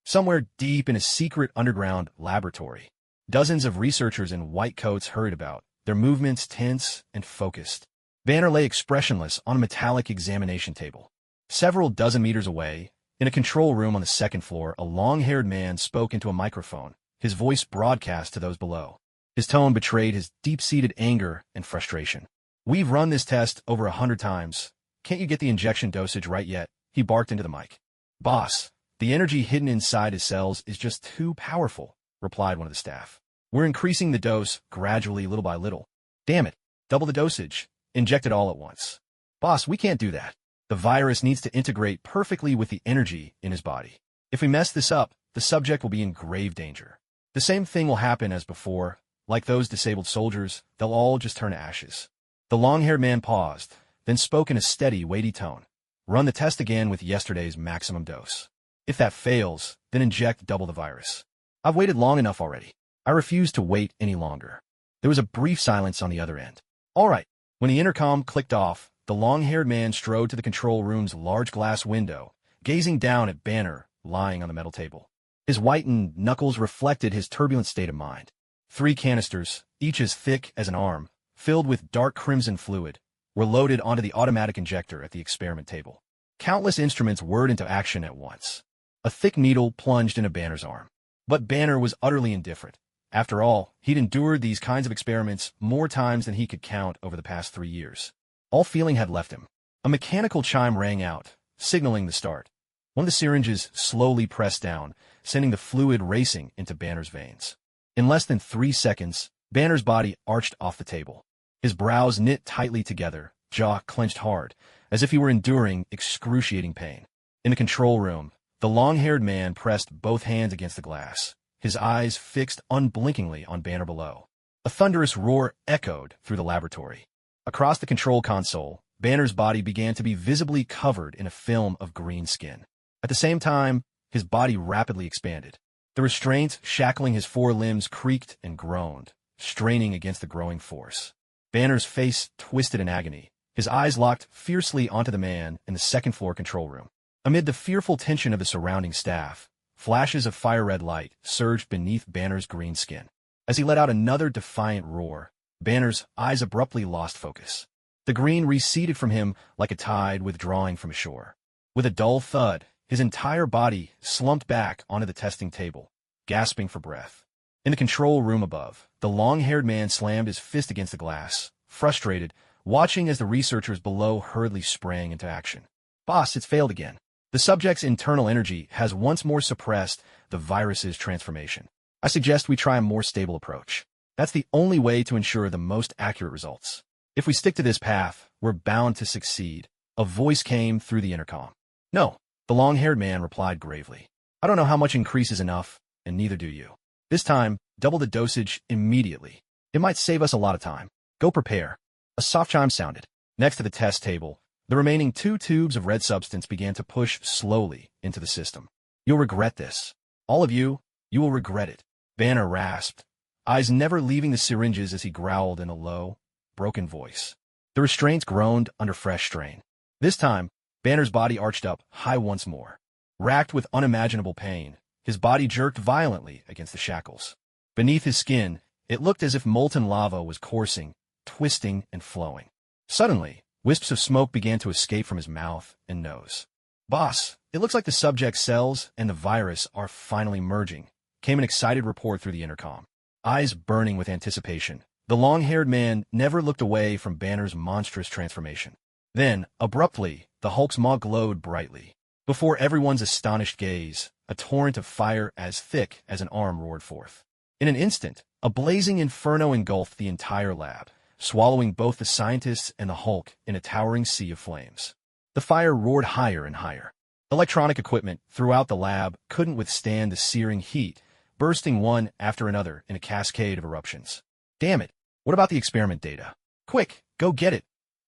Somewhere deep in a secret underground laboratory, dozens of researchers in white coats hurried about, their movements tense and focused. Banner lay expressionless on a metallic examination table. Several dozen meters away, in a control room on the second floor, a long-haired man spoke into a microphone, his voice broadcast to those below. His tone betrayed his deep-seated anger and frustration. We've run this test over 100 times. Can't you get the injection dosage right yet? He barked into the mic. Boss, the energy hidden inside his cells is just too powerful, replied one of the staff. We're increasing the dose gradually, little by little. Damn it, double the dosage. Inject it all at once. Boss, we can't do that. The virus needs to integrate perfectly with the energy in his body. If we mess this up, the subject will be in grave danger. The same thing will happen as before. Like those disabled soldiers, they'll all just turn to ashes. The long-haired man paused, then spoke in a steady, weighty tone. Run the test again with yesterday's maximum dose. If that fails, then inject double the virus. I've waited long enough already. I refuse to wait any longer. There was a brief silence on the other end. All right. When the intercom clicked off, the long-haired man strode to the control room's large glass window, gazing down at Banner lying on the metal table. His whitened knuckles reflected his turbulent state of mind. 3 canisters, each as thick as an arm, filled with dark crimson fluid, were loaded onto the automatic injector at the experiment table. Countless instruments whirred into action at once. A thick needle plunged into Banner's arm. But Banner was utterly indifferent. After all, he'd endured these kinds of experiments more times than he could count over the past 3 years. All feeling had left him. A mechanical chime rang out, signaling the start. One of the syringes slowly pressed down, sending the fluid racing into Banner's veins. In less than 3 seconds, Banner's body arched off the table. His brows knit tightly together, jaw clenched hard, as if he were enduring excruciating pain. In the control room, the long-haired man pressed both hands against the glass, his eyes fixed unblinkingly on Banner below. A thunderous roar echoed through the laboratory. Across the control console, Banner's body began to be visibly covered in a film of green skin. At the same time, his body rapidly expanded. The restraints shackling his 4 limbs creaked and groaned, straining against the growing force. Banner's face twisted in agony, his eyes locked fiercely onto the man in the second-floor control room. Amid the fearful tension of the surrounding staff, flashes of fire-red light surged beneath Banner's green skin. As he let out another defiant roar, Banner's eyes abruptly lost focus. The green receded from him like a tide withdrawing from a shore. With a dull thud, his entire body slumped back onto the testing table, gasping for breath. In the control room above, the long-haired man slammed his fist against the glass, frustrated, watching as the researchers below hurriedly sprang into action. Boss, it's failed again. The subject's internal energy has once more suppressed the virus's transformation. I suggest we try a more stable approach. That's the only way to ensure the most accurate results. If we stick to this path, we're bound to succeed. A voice came through the intercom. No, the long-haired man replied gravely. I don't know how much increase is enough, and neither do you. This time, double the dosage immediately. It might save us a lot of time. Go prepare. A soft chime sounded. Next to the test table, The remaining 2 tubes of red substance began to push slowly into the system. You'll regret this. All of you, you will regret it. Banner rasped, eyes never leaving the syringes as he growled in a low, broken voice. The restraints groaned under fresh strain. This time, Banner's body arched up high once more. Racked with unimaginable pain, his body jerked violently against the shackles. Beneath his skin, it looked as if molten lava was coursing, twisting, and flowing. Suddenly, wisps of smoke began to escape from his mouth and nose. "Boss, it looks like the subject cells and the virus are finally merging," came an excited report through the intercom. Eyes burning with anticipation, the long-haired man never looked away from Banner's monstrous transformation. Then, abruptly, the Hulk's maw glowed brightly. Before everyone's astonished gaze, a torrent of fire as thick as an arm roared forth. In an instant, a blazing inferno engulfed the entire lab, swallowing both the scientists and the Hulk in a towering sea of flames. The fire roared higher and higher. Electronic equipment throughout the lab couldn't withstand the searing heat, bursting one after another in a cascade of eruptions. "Damn it! What about the experiment data? Quick, go get it!"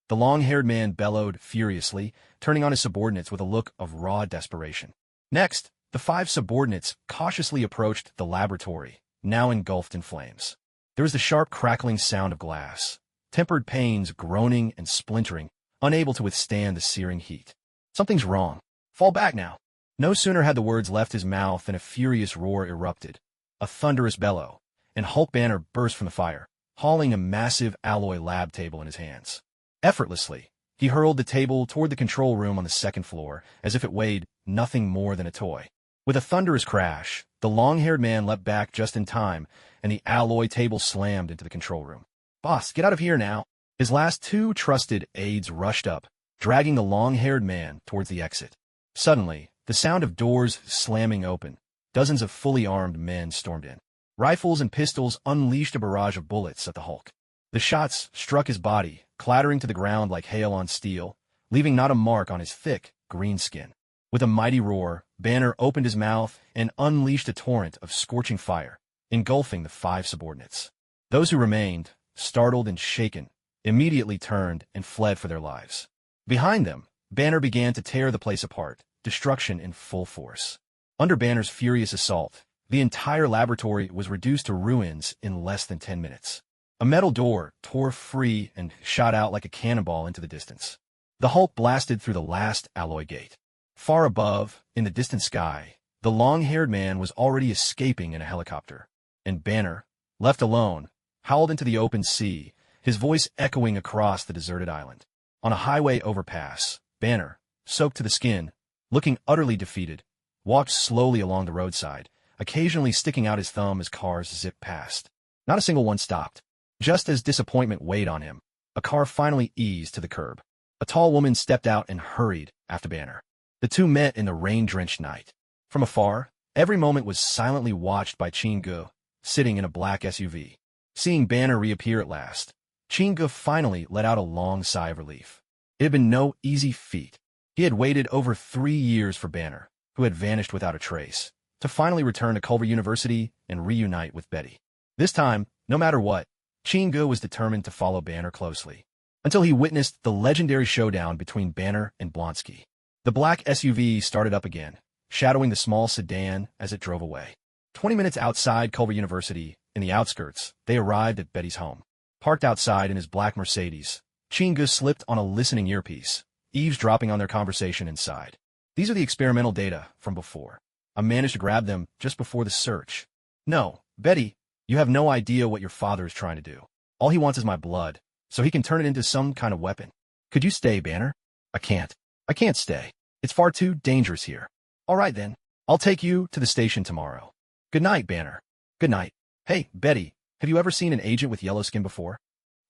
The long-haired man bellowed furiously, turning on his subordinates with a look of raw desperation. Next, the 5 subordinates cautiously approached the laboratory, now engulfed in flames. There was the sharp crackling sound of glass, tempered panes groaning and splintering, unable to withstand the searing heat. "Something's wrong. Fall back now." No sooner had the words left his mouth than a furious roar erupted, a thunderous bellow, and Hulk Banner burst from the fire, hauling a massive alloy lab table in his hands. Effortlessly, he hurled the table toward the control room on the second floor, as if it weighed nothing more than a toy. With a thunderous crash, the long-haired man leapt back just in time, and the alloy table slammed into the control room. "Boss, get out of here now." His last 2 trusted aides rushed up, dragging the long-haired man towards the exit. Suddenly, the sound of doors slamming open. Dozens of fully armed men stormed in. Rifles and pistols unleashed a barrage of bullets at the Hulk. The shots struck his body, clattering to the ground like hail on steel, leaving not a mark on his thick, green skin. With a mighty roar, Banner opened his mouth and unleashed a torrent of scorching fire, engulfing the 5 subordinates. Those who remained, startled and shaken, immediately turned and fled for their lives. Behind them, Banner began to tear the place apart, destruction in full force. Under Banner's furious assault, the entire laboratory was reduced to ruins in less than 10 minutes. A metal door tore free and shot out like a cannonball into the distance. The Hulk blasted through the last alloy gate. Far above, in the distant sky, the long-haired man was already escaping in a helicopter. And Banner, left alone, howled into the open sea, his voice echoing across the deserted island. On a highway overpass, Banner, soaked to the skin, looking utterly defeated, walked slowly along the roadside, occasionally sticking out his thumb as cars zipped past. Not a single one stopped. Just as disappointment weighed on him, a car finally eased to the curb. A tall woman stepped out and hurried after Banner. The 2 met in the rain-drenched night. From afar, every moment was silently watched by Chingu, sitting in a black SUV. Seeing Banner reappear at last, Chingu finally let out a long sigh of relief. It had been no easy feat. He had waited over 3 years for Banner, who had vanished without a trace, to finally return to Culver University and reunite with Betty. This time, no matter what, Chingu was determined to follow Banner closely, until he witnessed the legendary showdown between Banner and Blonsky. The black SUV started up again, shadowing the small sedan as it drove away. 20 minutes outside Culver University, in the outskirts, they arrived at Betty's home. Parked outside in his black Mercedes, Chingu slipped on a listening earpiece, eavesdropping on their conversation inside. "These are the experimental data from before. I managed to grab them just before the search. No, Betty, you have no idea what your father is trying to do. All he wants is my blood, so he can turn it into some kind of weapon. Could you stay, Banner?" "I can't. I can't stay. It's far too dangerous here." "All right, then. I'll take you to the station tomorrow. Good night, Banner." "Good night. Hey, Betty, have you ever seen an agent with yellow skin before?"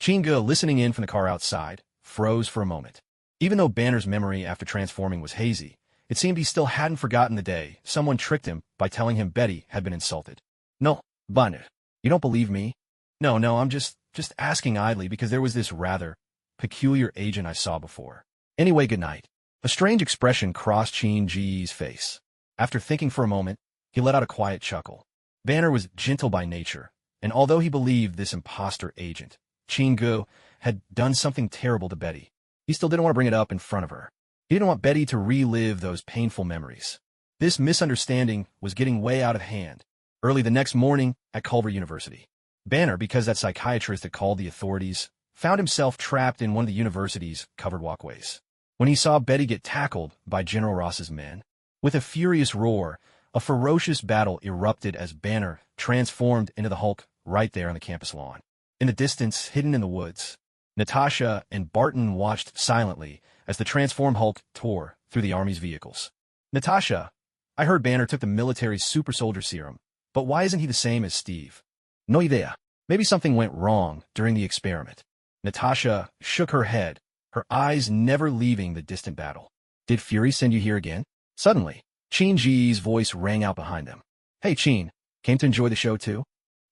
Chingu, listening in from the car outside, froze for a moment. Even though Banner's memory after transforming was hazy, it seemed he still hadn't forgotten the day someone tricked him by telling him Betty had been insulted. "No, Banner. You don't believe me?" No, I'm just asking idly because there was this rather peculiar agent I saw before. Anyway, good night." A strange expression crossed Chingu's face. After thinking for a moment, he let out a quiet chuckle. Banner was gentle by nature, and although he believed this imposter agent, Chingu, had done something terrible to Betty, He still didn't want to bring it up in front of her. He didn't want Betty to relive those painful memories. This misunderstanding was getting way out of hand. Early the next morning at Culver University, Banner, because that psychiatrist had called the authorities, found himself trapped in one of the university's covered walkways. When he saw Betty get tackled by General Ross's men, with a furious roar, a ferocious battle erupted as Banner transformed into the Hulk right there on the campus lawn. In the distance, hidden in the woods, Natasha and Barton watched silently as the transformed Hulk tore through the Army's vehicles. Natasha, I heard Banner took the military's super soldier serum, but why isn't he the same as Steve? No idea. Maybe something went wrong during the experiment. Natasha shook her head, her eyes never leaving the distant battle. Did Fury send you here again? Suddenly, Chin Ji's voice rang out behind them. Hey, Chin, came to enjoy the show too?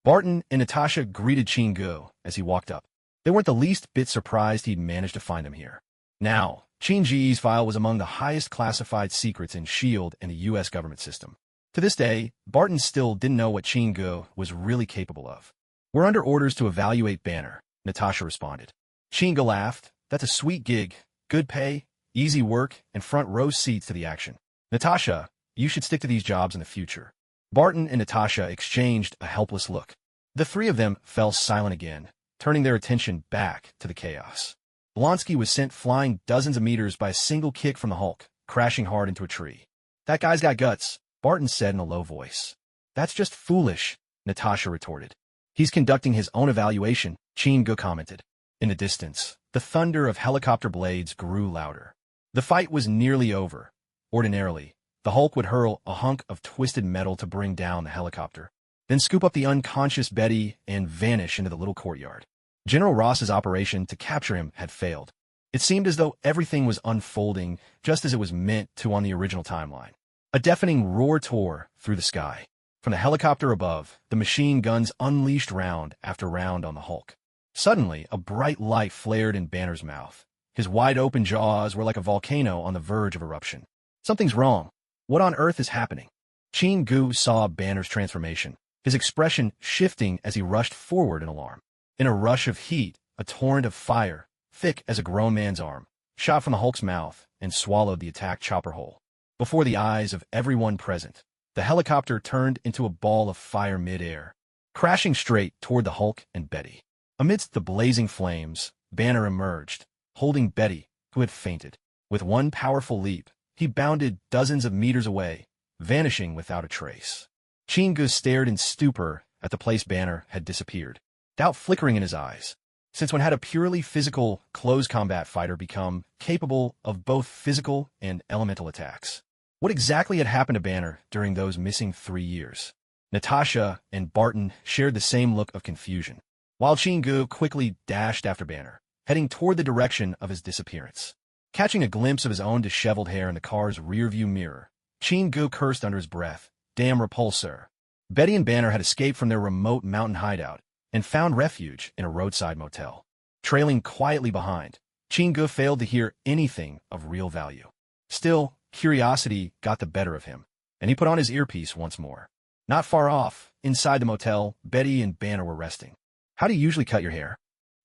Barton and Natasha greeted Chin Gu as he walked up. They weren't the least bit surprised he'd managed to find them here. Now, Chin Ji's file was among the highest classified secrets in S.H.I.E.L.D. and the U.S. government system. To this day, Barton still didn't know what Chin Gu was really capable of. We're under orders to evaluate Banner, Natasha responded. Chin Gu laughed. That's a sweet gig, good pay, easy work, and front row seats to the action. Natasha, you should stick to these jobs in the future. Barton and Natasha exchanged a helpless look. The three of them fell silent again, turning their attention back to the chaos. Blonsky was sent flying dozens of meters by a single kick from the Hulk, crashing hard into a tree. That guy's got guts, Barton said in a low voice. That's just foolish, Natasha retorted. He's conducting his own evaluation, Chin Gu commented. In the distance, the thunder of helicopter blades grew louder. The fight was nearly over. Ordinarily, the Hulk would hurl a hunk of twisted metal to bring down the helicopter, then scoop up the unconscious Betty and vanish into the little courtyard. General Ross's operation to capture him had failed. It seemed as though everything was unfolding just as it was meant to on the original timeline. A deafening roar tore through the sky. From the helicopter above, the machine guns unleashed round after round on the Hulk. Suddenly, a bright light flared in Banner's mouth. His wide-open jaws were like a volcano on the verge of eruption. Something's wrong. What on earth is happening? Chin Gu saw Banner's transformation, his expression shifting as he rushed forward in alarm. In a rush of heat, a torrent of fire, thick as a grown man's arm, shot from the Hulk's mouth and swallowed the attacked chopper whole. Before the eyes of everyone present, the helicopter turned into a ball of fire mid-air, crashing straight toward the Hulk and Betty. Amidst the blazing flames, Banner emerged, holding Betty, who had fainted. With one powerful leap, he bounded dozens of meters away, vanishing without a trace. Chin Gu stared in stupor at the place Banner had disappeared, doubt flickering in his eyes. Since when had a purely physical, close combat fighter become capable of both physical and elemental attacks? What exactly had happened to Banner during those missing 3 years? Natasha and Barton shared the same look of confusion, while Chin Gu quickly dashed after Banner, heading toward the direction of his disappearance. Catching a glimpse of his own disheveled hair in the car's rearview mirror, Chin Gu cursed under his breath, "Damn repulsor." Betty and Banner had escaped from their remote mountain hideout and found refuge in a roadside motel. Trailing quietly behind, Chin Gu failed to hear anything of real value. Still, curiosity got the better of him, and he put on his earpiece once more. Not far off, inside the motel, Betty and Banner were resting. How do you usually cut your hair?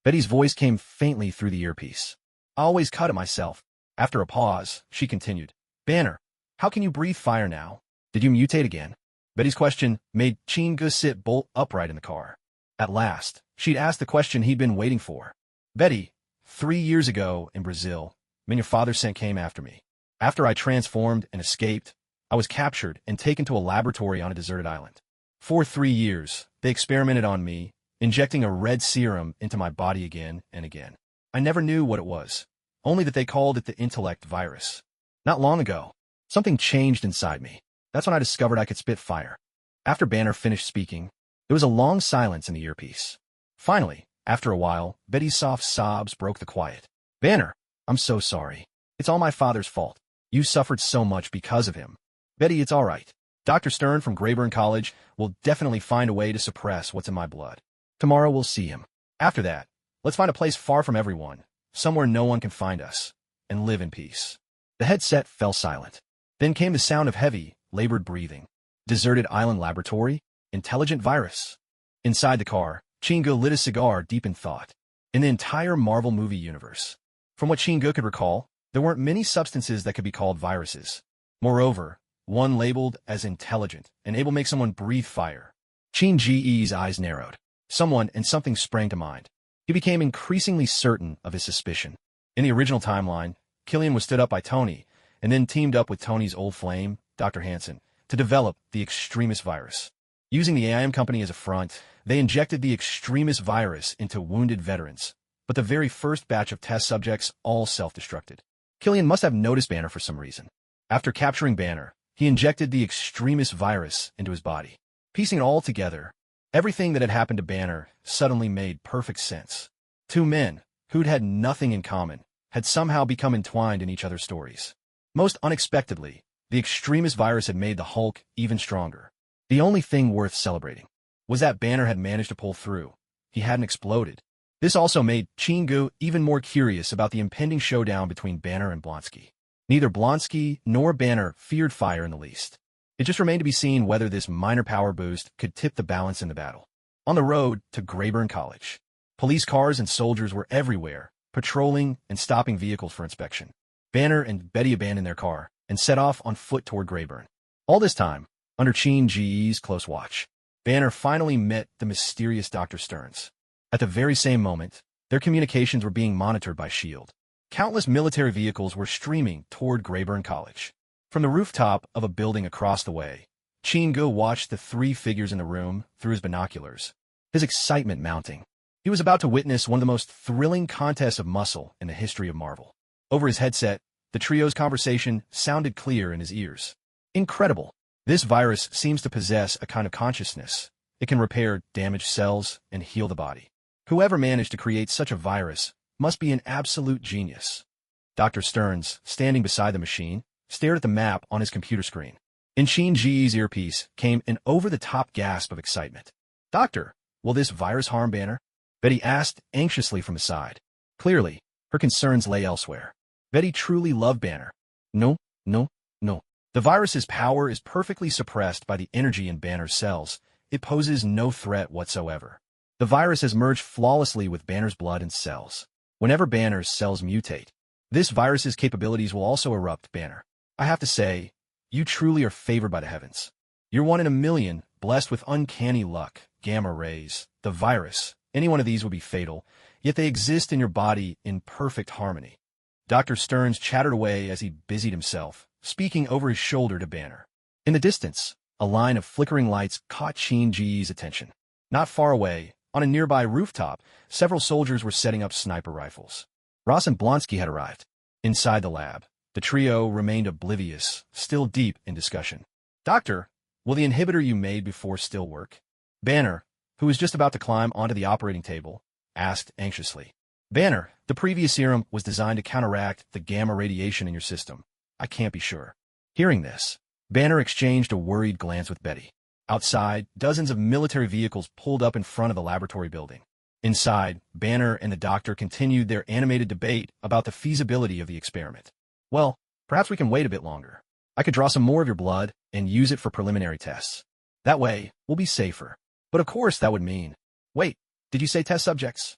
Betty's voice came faintly through the earpiece. I always cut it myself. After a pause, she continued. Banner, how can you breathe fire now? Did you mutate again? Betty's question made Chin Gu sit bolt upright in the car. At last, she'd asked the question he'd been waiting for. Betty, 3 years ago in Brazil, your father came after me. After I transformed and escaped, I was captured and taken to a laboratory on a deserted island. For 3 years, they experimented on me, injecting a red serum into my body again and again. I never knew what it was, only that they called it the intellect virus. Not long ago, something changed inside me. That's when I discovered I could spit fire. After Banner finished speaking, there was a long silence in the earpiece. Finally, after a while, Betty's soft sobs broke the quiet. Banner, I'm so sorry. It's all my father's fault. You suffered so much because of him. Betty, it's all right. Dr. Stern from Grayburn College will definitely find a way to suppress what's in my blood. Tomorrow we'll see him. After that, let's find a place far from everyone, somewhere no one can find us, and live in peace. The headset fell silent. Then came the sound of heavy, labored breathing. Deserted island laboratory? Intelligent virus? Inside the car, Chin Gu lit a cigar deep in thought. In the entire Marvel movie universe, From what Chingu could recall, there weren't many substances that could be called viruses. Moreover, one labeled as intelligent and able to make someone breathe fire. Qin Ji's eyes narrowed. Someone and something sprang to mind. He became increasingly certain of his suspicion. In the original timeline, Killian was stood up by Tony, and then teamed up with Tony's old flame, Dr. Hansen, to develop the extremist virus. Using the AIM company as a front, they injected the extremist virus into wounded veterans, but the very first batch of test subjects all self-destructed. Killian must have noticed Banner for some reason. After capturing Banner, he injected the extremist virus into his body. Piecing it all together, everything that had happened to Banner suddenly made perfect sense. Two men, who'd had nothing in common, had somehow become entwined in each other's stories. Most unexpectedly, the extremist virus had made the Hulk even stronger. The only thing worth celebrating was that Banner had managed to pull through. He hadn't exploded. This also made Chingu even more curious about the impending showdown between Banner and Blonsky. Neither Blonsky nor Banner feared fire in the least. It just remained to be seen whether this minor power boost could tip the balance in the battle. On the road to Greyburn College, police cars and soldiers were everywhere, patrolling and stopping vehicles for inspection. Banner and Betty abandoned their car and set off on foot toward Greyburn. All this time, under Qin Ji's close watch, Banner finally met the mysterious Dr. Stearns. At the very same moment, their communications were being monitored by S.H.I.E.L.D. Countless military vehicles were streaming toward Greyburn College. From the rooftop of a building across the way, Chingu watched the three figures in the room through his binoculars, his excitement mounting. He was about to witness one of the most thrilling contests of muscle in the history of Marvel. Over his headset, the trio's conversation sounded clear in his ears. Incredible. This virus seems to possess a kind of consciousness. It can repair damaged cells and heal the body. Whoever managed to create such a virus must be an absolute genius. Dr. Stearns, standing beside the machine, stared at the map on his computer screen. In Qin Ji's earpiece came an over-the-top gasp of excitement. Doctor, will this virus harm Banner? Betty asked anxiously from his side. Clearly, her concerns lay elsewhere. Betty truly loved Banner. No. The virus's power is perfectly suppressed by the energy in Banner's cells. It poses no threat whatsoever. The virus has merged flawlessly with Banner's blood and cells. Whenever Banner's cells mutate, this virus's capabilities will also erupt Banner. I have to say, you truly are favored by the heavens. You're one in a million, blessed with uncanny luck, gamma rays, the virus. Any one of these would be fatal, yet they exist in your body in perfect harmony. Dr. Stearns chattered away as he busied himself, speaking over his shoulder to Banner. In the distance, a line of flickering lights caught Qin Ji's attention. Not far away, on a nearby rooftop, several soldiers were setting up sniper rifles. Ross and Blonsky had arrived. Inside the lab, the trio remained oblivious, still deep in discussion. Doctor, will the inhibitor you made before still work? Banner, who was just about to climb onto the operating table, asked anxiously. Banner, the previous serum was designed to counteract the gamma radiation in your system. I can't be sure. Hearing this, Banner exchanged a worried glance with Betty. Outside, dozens of military vehicles pulled up in front of the laboratory building. Inside, Banner and the doctor continued their animated debate about the feasibility of the experiment. Well, perhaps we can wait a bit longer. I could draw some more of your blood and use it for preliminary tests. That way, we'll be safer. But of course that would mean... Wait, did you say test subjects?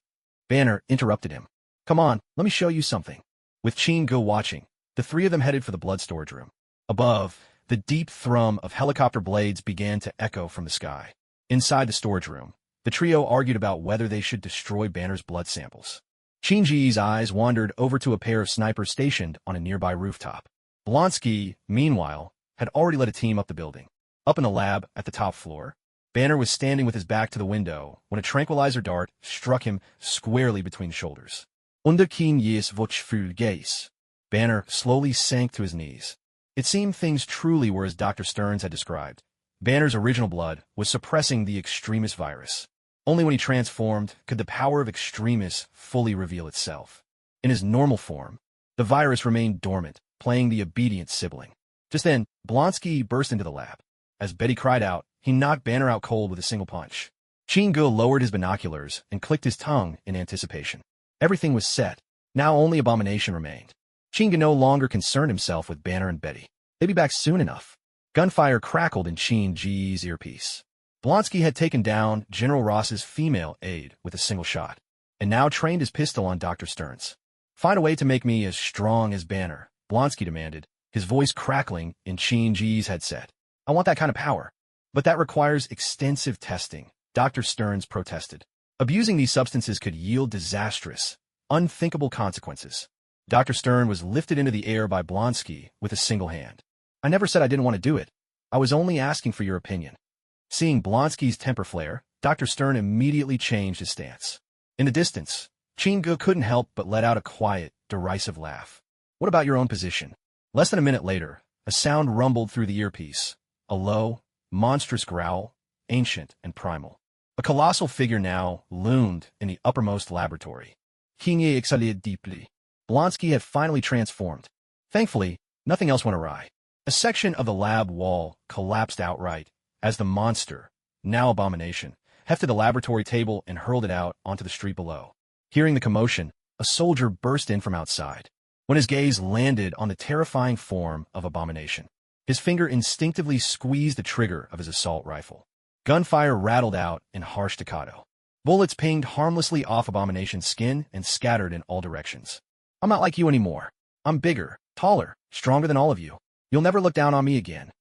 Banner interrupted him. Come on, let me show you something. With Chingu watching, the three of them headed for the blood storage room. Above, the deep thrum of helicopter blades began to echo from the sky. Inside the storage room, the trio argued about whether they should destroy Banner's blood samples. Qin Ji's eyes wandered over to a pair of snipers stationed on a nearby rooftop. Blonsky, meanwhile, had already led a team up the building. Up in the lab, at the top floor, Banner was standing with his back to the window when a tranquilizer dart struck him squarely between the shoulders. Under Qin Ji's watchful gaze, Banner slowly sank to his knees. It seemed things truly were as Dr. Stearns had described. Banner's original blood was suppressing the extremist virus. Only when he transformed could the power of extremists fully reveal itself. In his normal form, the virus remained dormant, playing the obedient sibling. Just then, Blonsky burst into the lab. As Betty cried out, he knocked Banner out cold with a single punch. Chingu lowered his binoculars and clicked his tongue in anticipation. Everything was set. Now only Abomination remained. Chingu no longer concerned himself with Banner and Betty. They'd be back soon enough. Gunfire crackled in Qin Ji's earpiece. Blonsky had taken down General Ross's female aide with a single shot, and now trained his pistol on Dr. Stearns. Find a way to make me as strong as Banner, Blonsky demanded, his voice crackling in Chin-Ji's headset. I want that kind of power. But that requires extensive testing, Dr. Stearns protested. Abusing these substances could yield disastrous, unthinkable consequences. Dr. Stern was lifted into the air by Blonsky with a single hand. I never said I didn't want to do it. I was only asking for your opinion. Seeing Blonsky's temper flare, Dr. Stern immediately changed his stance. In the distance, Chin-Gu couldn't help but let out a quiet, derisive laugh. What about your own position? Less than a minute later, a sound rumbled through the earpiece. A low, monstrous growl, ancient and primal. A colossal figure now loomed in the uppermost laboratory. He exhaled deeply. Blonsky had finally transformed. Thankfully, nothing else went awry. A section of the lab wall collapsed outright as the monster, now Abomination, hefted the laboratory table and hurled it out onto the street below. Hearing the commotion, a soldier burst in from outside. When his gaze landed on the terrifying form of Abomination, his finger instinctively squeezed the trigger of his assault rifle. Gunfire rattled out in harsh staccato. Bullets pinged harmlessly off Abomination's skin and scattered in all directions. I'm not like you anymore. I'm bigger, taller, stronger than all of you. You'll never look down on me again.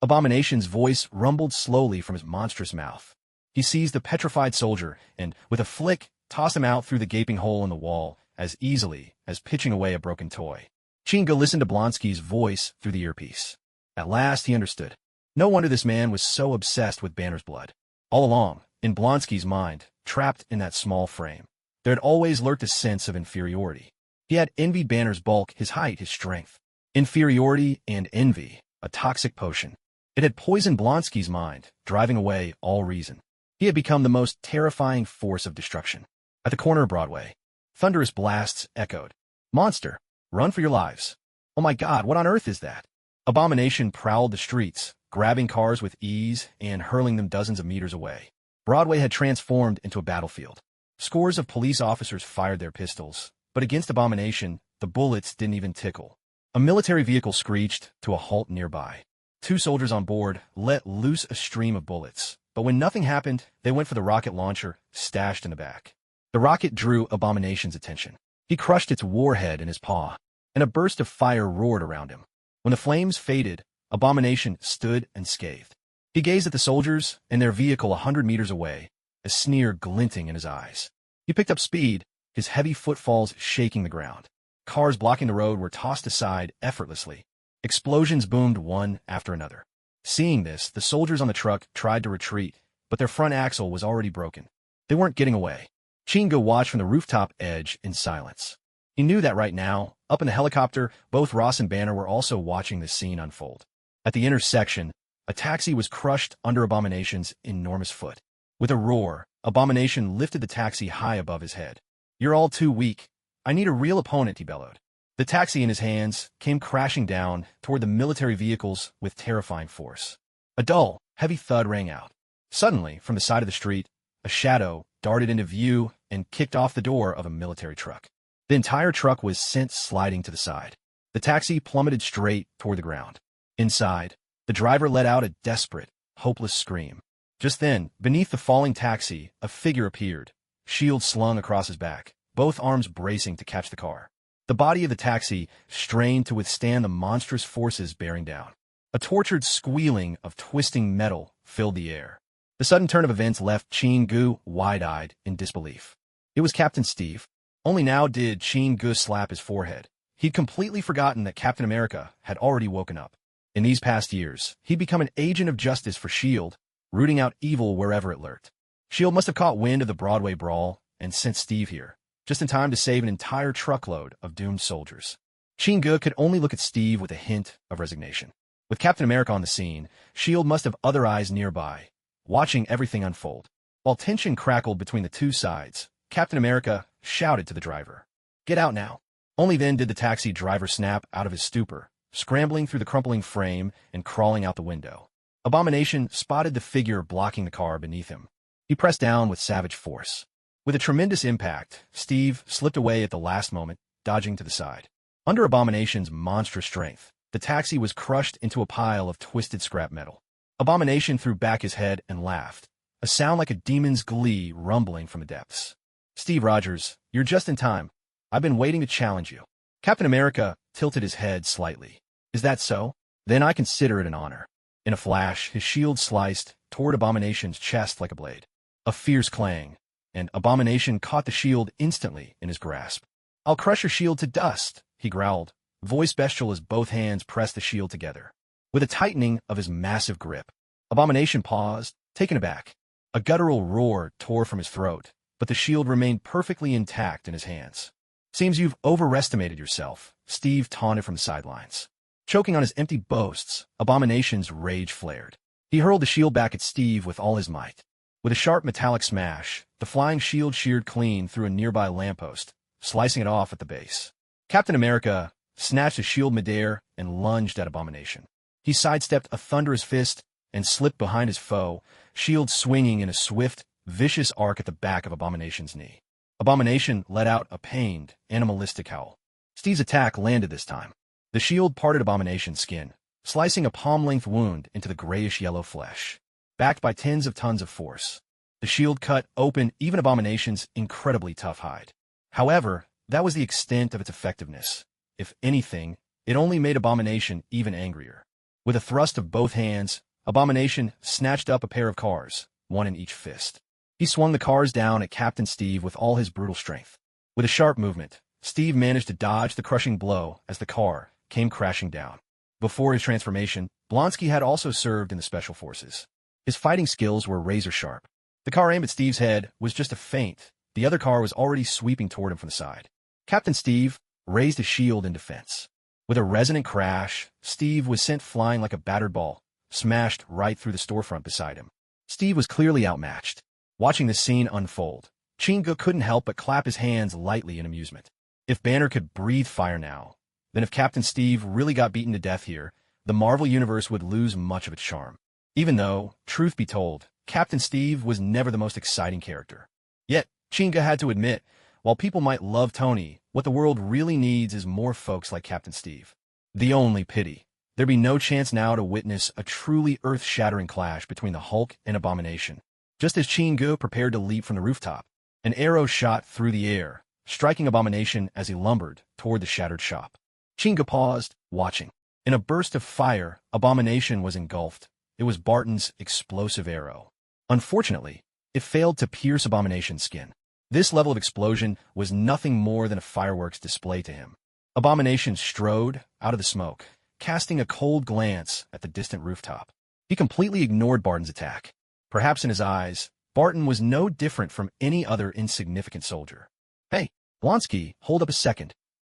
Abomination's voice rumbled slowly from his monstrous mouth. He seized the petrified soldier and, with a flick, tossed him out through the gaping hole in the wall as easily as pitching away a broken toy. Chin-Gu listened to Blonsky's voice through the earpiece. At last he understood. No wonder this man was so obsessed with Banner's blood. All along, in Blonsky's mind, trapped in that small frame, there had always lurked a sense of inferiority. He had envied Banner's bulk, his height, his strength. Inferiority and envy, a toxic potion. It had poisoned Blonsky's mind, driving away all reason. He had become the most terrifying force of destruction. At the corner of Broadway, thunderous blasts echoed. Monster, run for your lives. Oh my God, what on earth is that? Abomination prowled the streets, grabbing cars with ease and hurling them dozens of meters away. Broadway had transformed into a battlefield. Scores of police officers fired their pistols, but against Abomination, the bullets didn't even tickle. A military vehicle screeched to a halt nearby. Two soldiers on board let loose a stream of bullets, but when nothing happened, they went for the rocket launcher stashed in the back. The rocket drew Abomination's attention. He crushed its warhead in his paw, and a burst of fire roared around him. When the flames faded, Abomination stood unscathed. He gazed at the soldiers and their vehicle 100 meters away, a sneer glinting in his eyes. He picked up speed, his heavy footfalls shaking the ground. Cars blocking the road were tossed aside effortlessly. Explosions boomed one after another. Seeing this, the soldiers on the truck tried to retreat, but their front axle was already broken. They weren't getting away. Chin-Gu watched from the rooftop edge in silence. He knew that right now, up in the helicopter, both Ross and Banner were also watching the scene unfold. At the intersection, a taxi was crushed under Abomination's enormous foot. With a roar, Abomination lifted the taxi high above his head. You're all too weak. I need a real opponent, he bellowed. The taxi in his hands came crashing down toward the military vehicles with terrifying force. A dull, heavy thud rang out. Suddenly, from the side of the street, a shadow darted into view and kicked off the door of a military truck. The entire truck was sent sliding to the side. The taxi plummeted straight toward the ground. Inside, the driver let out a desperate, hopeless scream. Just then, beneath the falling taxi, a figure appeared, shield slung across his back, both arms bracing to catch the car. The body of the taxi strained to withstand the monstrous forces bearing down. A tortured squealing of twisting metal filled the air. The sudden turn of events left Chin-Gu wide-eyed in disbelief. It was Captain Steve. Only now did Chin-Gu slap his forehead. He'd completely forgotten that Captain America had already woken up. In these past years, he'd become an agent of justice for S.H.I.E.L.D., rooting out evil wherever it lurked. S.H.I.E.L.D. must have caught wind of the Broadway brawl and sent Steve here, just in time to save an entire truckload of doomed soldiers. Chin-Gu could only look at Steve with a hint of resignation. With Captain America on the scene, S.H.I.E.L.D. must have other eyes nearby, watching everything unfold. While tension crackled between the two sides, Captain America shouted to the driver, "Get out now." Only then did the taxi driver snap out of his stupor, scrambling through the crumpling frame and crawling out the window. Abomination spotted the figure blocking the car beneath him. He pressed down with savage force. With a tremendous impact, Steve slipped away at the last moment, dodging to the side. Under Abomination's monstrous strength, the taxi was crushed into a pile of twisted scrap metal. Abomination threw back his head and laughed, a sound like a demon's glee rumbling from the depths. "Steve Rogers, you're just in time. I've been waiting to challenge you. Captain America tilted his head slightly. Is that so? Then I consider it an honor. In a flash, his shield sliced toward Abomination's chest like a blade. A fierce clang, and Abomination caught the shield instantly in his grasp. I'll crush your shield to dust, he growled, voice bestial as both hands pressed the shield together. With a tightening of his massive grip, Abomination paused, taken aback. A guttural roar tore from his throat, but the shield remained perfectly intact in his hands. Seems you've overestimated yourself, Steve taunted from the sidelines. Choking on his empty boasts, Abomination's rage flared. He hurled the shield back at Steve with all his might. With a sharp metallic smash, the flying shield sheared clean through a nearby lamppost, slicing it off at the base. Captain America snatched his shield midair and lunged at Abomination. He sidestepped a thunderous fist and slipped behind his foe, shield swinging in a swift, vicious arc at the back of Abomination's knee. Abomination let out a pained, animalistic howl. Steve's attack landed this time. The shield parted Abomination's skin, slicing a palm-length wound into the grayish-yellow flesh. Backed by tens of tons of force, the shield cut open even Abomination's incredibly tough hide. However, that was the extent of its effectiveness. If anything, it only made Abomination even angrier. With a thrust of both hands, Abomination snatched up a pair of cars, one in each fist. He swung the cars down at Captain Steve with all his brutal strength. With a sharp movement, Steve managed to dodge the crushing blow as the car came crashing down. Before his transformation, Blonsky had also served in the Special Forces. His fighting skills were razor-sharp. The car aimed at Steve's head was just a feint. The other car was already sweeping toward him from the side. Captain Steve raised his shield in defense. With a resonant crash, Steve was sent flying like a battered ball, smashed right through the storefront beside him. Steve was clearly outmatched. Watching this scene unfold, Chinga couldn't help but clap his hands lightly in amusement. If Banner could breathe fire now, then if Captain Steve really got beaten to death here, the Marvel Universe would lose much of its charm. Even though, truth be told, Captain Steve was never the most exciting character. Yet, Chinga had to admit, while people might love Tony, what the world really needs is more folks like Captain Steve. The only pity, there'd be no chance now to witness a truly earth-shattering clash between the Hulk and Abomination. Just as Chinga prepared to leap from the rooftop, an arrow shot through the air, striking Abomination as he lumbered toward the shattered shop. Chinga paused, watching. In a burst of fire, Abomination was engulfed. It was Barton's explosive arrow. Unfortunately, it failed to pierce Abomination's skin. This level of explosion was nothing more than a fireworks display to him. Abomination strode out of the smoke, casting a cold glance at the distant rooftop. He completely ignored Barton's attack. Perhaps in his eyes, Barton was no different from any other insignificant soldier. Hey, Blonsky, hold up a second.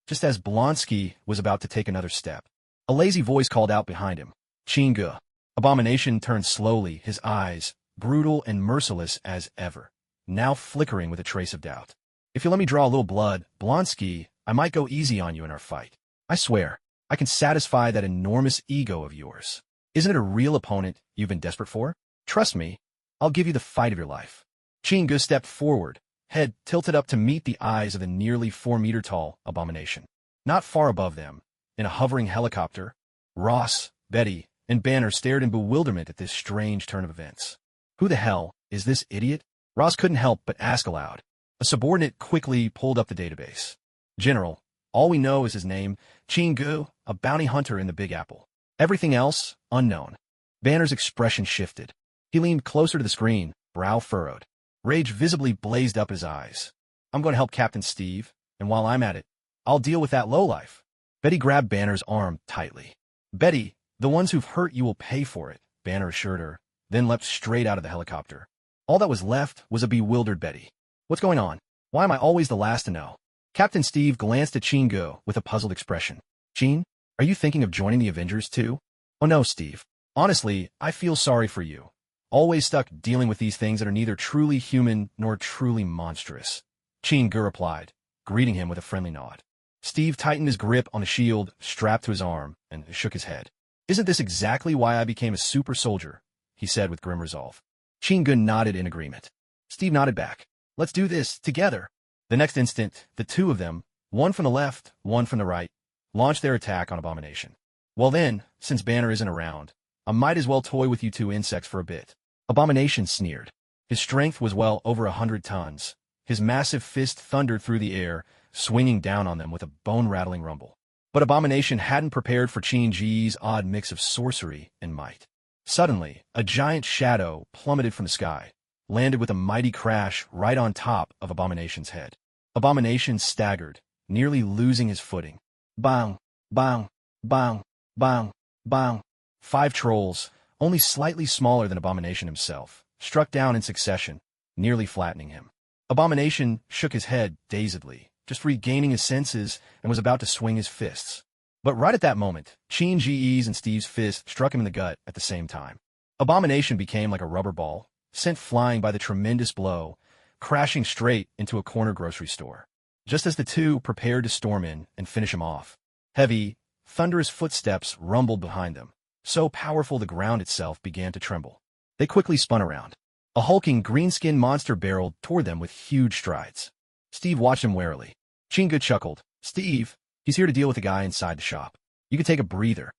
Just as Blonsky was about to take another step, a lazy voice called out behind him. Chinga. Abomination turned slowly, his eyes, brutal and merciless as ever, now flickering with a trace of doubt. If you let me draw a little blood, Blonsky, I might go easy on you in our fight. I swear, I can satisfy that enormous ego of yours. Isn't it a real opponent you've been desperate for? Trust me, I'll give you the fight of your life. Chinga stepped forward, head tilted up to meet the eyes of the nearly 4-meter-tall Abomination. Not far above them, in a hovering helicopter, Ross, Betty, and Banner stared in bewilderment at this strange turn of events. Who the hell is this idiot? Ross couldn't help but ask aloud. A subordinate quickly pulled up the database. General, all we know is his name, Chingu, a bounty hunter in the Big Apple. Everything else, unknown. Banner's expression shifted. He leaned closer to the screen, brow furrowed. Rage visibly blazed up his eyes. I'm going to help Captain Steve, and while I'm at it, I'll deal with that lowlife. Betty grabbed Banner's arm tightly. Betty, the ones who've hurt you will pay for it, Banner assured her, then leapt straight out of the helicopter. All that was left was a bewildered Betty. What's going on? Why am I always the last to know? Captain Steve glanced at Chingu with a puzzled expression. Chin, are you thinking of joining the Avengers too? Oh no, Steve. Honestly, I feel sorry for you. Always stuck dealing with these things that are neither truly human nor truly monstrous. Chingu replied, greeting him with a friendly nod. Steve tightened his grip on the shield strapped to his arm and shook his head. Isn't this exactly why I became a super soldier? He said with grim resolve. Chingu nodded in agreement. Steve nodded back. Let's do this, together. The next instant, the two of them, one from the left, one from the right, launched their attack on Abomination. Well then, since Banner isn't around, I might as well toy with you two insects for a bit. Abomination sneered. His strength was well over 100 tons. His massive fist thundered through the air, swinging down on them with a bone-rattling rumble. But Abomination hadn't prepared for Qin-Ji's odd mix of sorcery and might. Suddenly, a giant shadow plummeted from the sky, landed with a mighty crash right on top of Abomination's head. Abomination staggered, nearly losing his footing. Bang, bang, bang, bang, bang. 5 trolls, only slightly smaller than Abomination himself, struck down in succession, nearly flattening him. Abomination shook his head dazedly, just regaining his senses, and was about to swing his fists. But right at that moment, Qin-Ji's and Steve's fist struck him in the gut at the same time. Abomination became like a rubber ball, sent flying by the tremendous blow, crashing straight into a corner grocery store. Just as the two prepared to storm in and finish him off, heavy, thunderous footsteps rumbled behind them, so powerful the ground itself began to tremble. They quickly spun around. A hulking green-skinned monster barreled toward them with huge strides. Steve watched him warily. Chinga chuckled. "Steve, he's here to deal with the guy inside the shop. You could take a breather."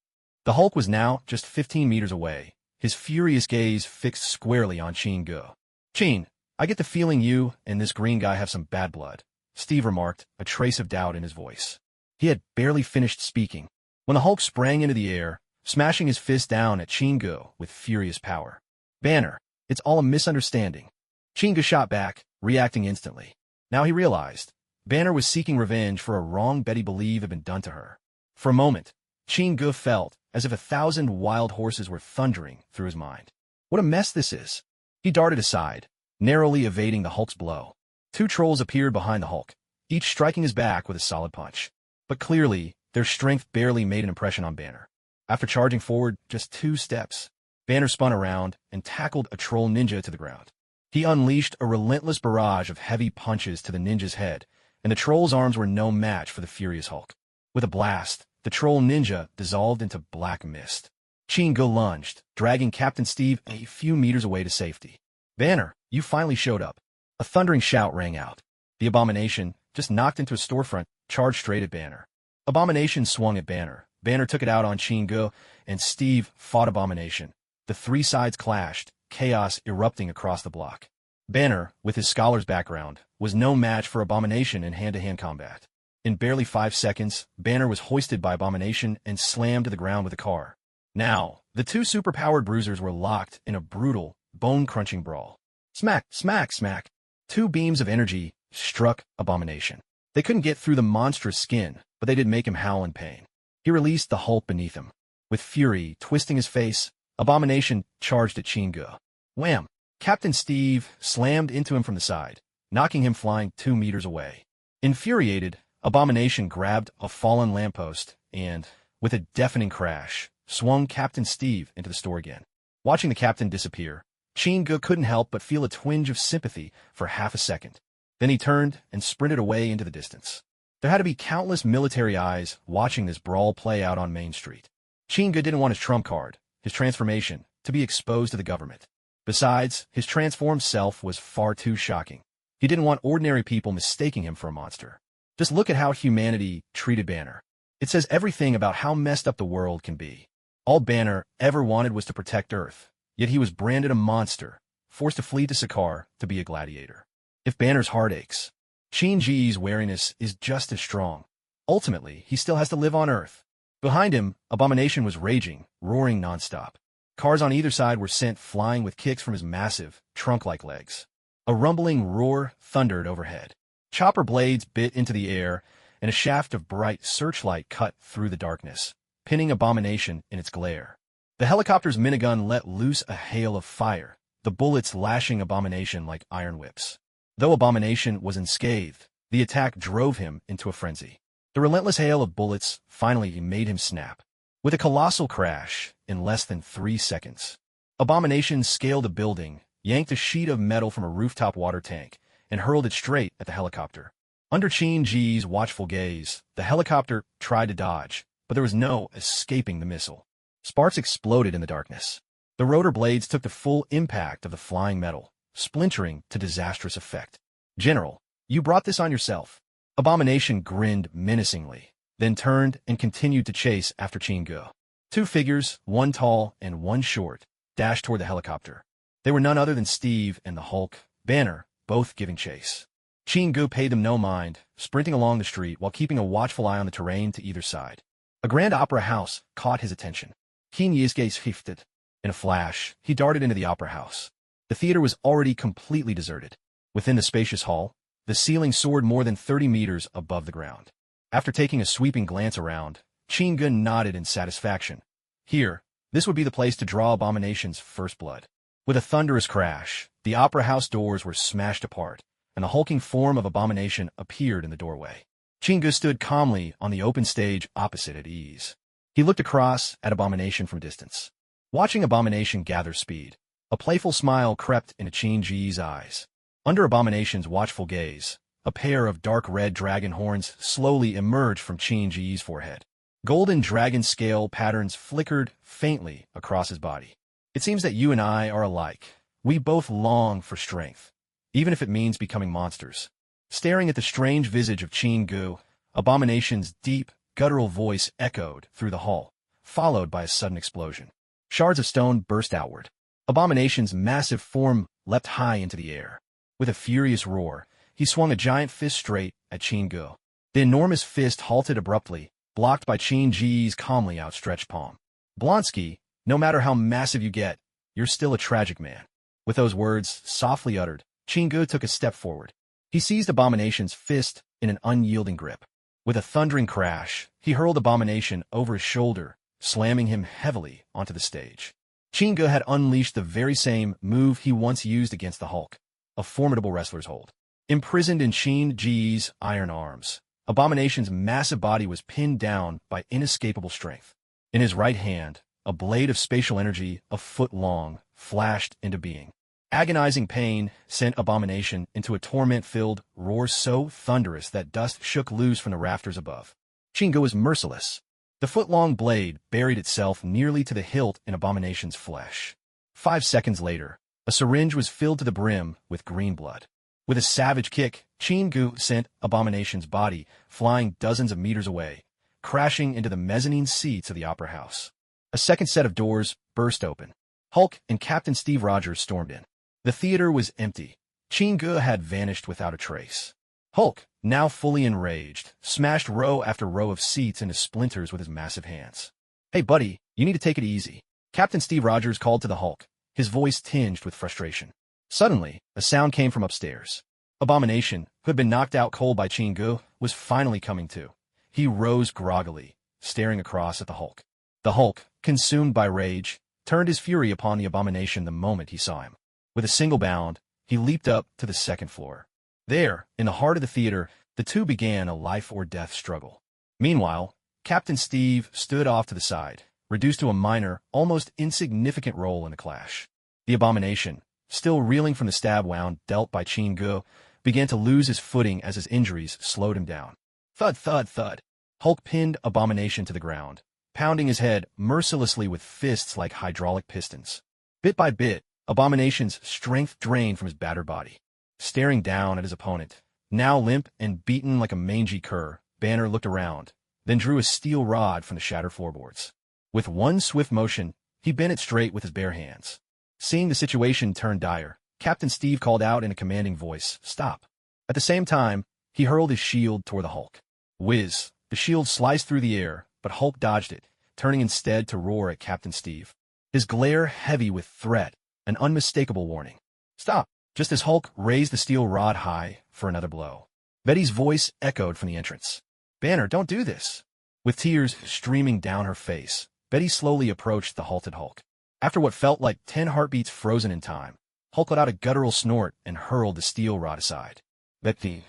The Hulk was now just 15 meters away, his furious gaze fixed squarely on Chinga. "Chin, I get the feeling you and this green guy have some bad blood," Steve remarked, a trace of doubt in his voice. He had barely finished speaking when the Hulk sprang into the air, smashing his fist down at Chinga with furious power. "Banner, it's all a misunderstanding." Chinga shot back, reacting instantly. Now he realized Banner was seeking revenge for a wrong Betty believed had been done to her. For a moment, Chinga felt as if 1,000 wild horses were thundering through his mind. What a mess this is. He darted aside, narrowly evading the Hulk's blow. 2 trolls appeared behind the Hulk, each striking his back with a solid punch. But clearly, their strength barely made an impression on Banner. After charging forward just 2 steps, Banner spun around and tackled a troll ninja to the ground. He unleashed a relentless barrage of heavy punches to the ninja's head, and the troll's arms were no match for the furious Hulk. With a blast, the troll ninja dissolved into black mist. Chinga lunged, dragging Captain Steve a few meters away to safety. "Banner, you finally showed up." A thundering shout rang out. The Abomination, just knocked into a storefront, charged straight at Banner. Abomination swung at Banner. Banner took it out on Chinga, and Steve fought Abomination. The 3 sides clashed, chaos erupting across the block. Banner, with his scholar's background, was no match for Abomination in hand-to-hand combat. In barely 5 seconds, Banner was hoisted by Abomination and slammed to the ground with a car. Now, the 2 superpowered bruisers were locked in a brutal, bone-crunching brawl. Smack, smack, smack. 2 beams of energy struck Abomination. They couldn't get through the monstrous skin, but they did make him howl in pain. He released the Hulk beneath him. With fury twisting his face, Abomination charged at Chinga. Wham! Captain Steve slammed into him from the side, knocking him flying 2 meters away. Infuriated, Abomination grabbed a fallen lamppost and, with a deafening crash, swung Captain Steve into the store again. Watching the captain disappear, Chinga couldn't help but feel a twinge of sympathy for half a second. Then he turned and sprinted away into the distance. There had to be countless military eyes watching this brawl play out on Main Street. Chinga didn't want his trump card, his transformation, to be exposed to the government. Besides, his transformed self was far too shocking. He didn't want ordinary people mistaking him for a monster. Just look at how humanity treated Banner. It says everything about how messed up the world can be. All Banner ever wanted was to protect Earth, yet he was branded a monster, forced to flee to Sakaar to be a gladiator. If Banner's heart aches, Qin-Ji's wariness is just as strong. Ultimately, he still has to live on Earth. Behind him, Abomination was raging, roaring nonstop. Cars on either side were sent flying with kicks from his massive, trunk-like legs. A rumbling roar thundered overhead. Chopper blades bit into the air, and a shaft of bright searchlight cut through the darkness, pinning Abomination in its glare. The helicopter's minigun let loose a hail of fire, the bullets lashing Abomination like iron whips. Though Abomination was unscathed, the attack drove him into a frenzy. The relentless hail of bullets finally made him snap. With a colossal crash, in less than 3 seconds, Abomination scaled a building, yanked a sheet of metal from a rooftop water tank, and hurled it straight at the helicopter. Under Qin-Ji's watchful gaze, the helicopter tried to dodge, but there was no escaping the missile. Sparks exploded in the darkness. The rotor blades took the full impact of the flying metal, splintering to disastrous effect. "General, you brought this on yourself." Abomination grinned menacingly, then turned and continued to chase after Chinga. 2 figures, one tall and one short, dashed toward the helicopter. They were none other than Steve and the Hulk, Banner, both giving chase. Chingu paid them no mind, sprinting along the street while keeping a watchful eye on the terrain to either side. A grand opera house caught his attention. Keen Yizge's shifted. In a flash, he darted into the opera house. The theater was already completely deserted. Within the spacious hall, the ceiling soared more than 30 meters above the ground. After taking a sweeping glance around, Chingu nodded in satisfaction. Here, this would be the place to draw Abomination's first blood. With a thunderous crash, the opera house doors were smashed apart, and the hulking form of Abomination appeared in the doorway. Chingu stood calmly on the open stage opposite at ease. He looked across at Abomination from distance. Watching Abomination gather speed, a playful smile crept into Chingu's eyes. Under Abomination's watchful gaze, a pair of dark red dragon horns slowly emerged from Chingu's forehead. Golden dragon scale patterns flickered faintly across his body. It seems that you and I are alike. We both long for strength, even if it means becoming monsters. Staring at the strange visage of Chingu, Abomination's deep, guttural voice echoed through the hall, followed by a sudden explosion. Shards of stone burst outward. Abomination's massive form leapt high into the air. With a furious roar, he swung a giant fist straight at Chingu. The enormous fist halted abruptly, blocked by Chingu's calmly outstretched palm. Blonsky, no matter how massive you get, you're still a tragic man. With those words softly uttered, Chingu took a step forward. He seized Abomination's fist in an unyielding grip. With a thundering crash, he hurled Abomination over his shoulder, slamming him heavily onto the stage. Chingu had unleashed the very same move he once used against the Hulk, a formidable wrestler's hold. Imprisoned in Chingu's iron arms, Abomination's massive body was pinned down by inescapable strength. In his right hand, a blade of spatial energy, a foot long, flashed into being. Agonizing pain sent Abomination into a torment-filled roar so thunderous that dust shook loose from the rafters above. Chingu was merciless. The foot-long blade buried itself nearly to the hilt in Abomination's flesh. 5 seconds later, a syringe was filled to the brim with green blood. With a savage kick, Chingu sent Abomination's body flying dozens of meters away, crashing into the mezzanine seats of the opera house. A second set of doors burst open. Hulk and Captain Steve Rogers stormed in. The theater was empty. Chingu had vanished without a trace. Hulk, now fully enraged, smashed row after row of seats into splinters with his massive hands. "Hey buddy, you need to take it easy," Captain Steve Rogers called to the Hulk, his voice tinged with frustration. Suddenly, a sound came from upstairs. Abomination, who had been knocked out cold by Chingu, was finally coming to. He rose groggily, staring across at the Hulk. The Hulk, consumed by rage, turned his fury upon the Abomination the moment he saw him. With a single bound, he leaped up to the second floor. There, in the heart of the theater, the two began a life-or-death struggle. Meanwhile, Captain Steve stood off to the side, reduced to a minor, almost insignificant role in the clash. The Abomination, still reeling from the stab wound dealt by Chingu, began to lose his footing as his injuries slowed him down. Thud, thud, thud. Hulk pinned Abomination to the ground, pounding his head mercilessly with fists like hydraulic pistons. Bit by bit, Abomination's strength drained from his battered body. Staring down at his opponent, now limp and beaten like a mangy cur, Banner looked around, then drew a steel rod from the shattered floorboards. With one swift motion, he bent it straight with his bare hands. Seeing the situation turn dire, Captain Steve called out in a commanding voice, "Stop." At the same time, he hurled his shield toward the Hulk. Whiz! The shield sliced through the air, but Hulk dodged it, turning instead to roar at Captain Steve. His glare heavy with threat, an unmistakable warning. "Stop!" Just as Hulk raised the steel rod high for another blow. Betty's voice echoed from the entrance. "Banner, don't do this." With tears streaming down her face, Betty slowly approached the halted Hulk. After what felt like 10 heartbeats frozen in time, Hulk let out a guttural snort and hurled the steel rod aside. "Betty."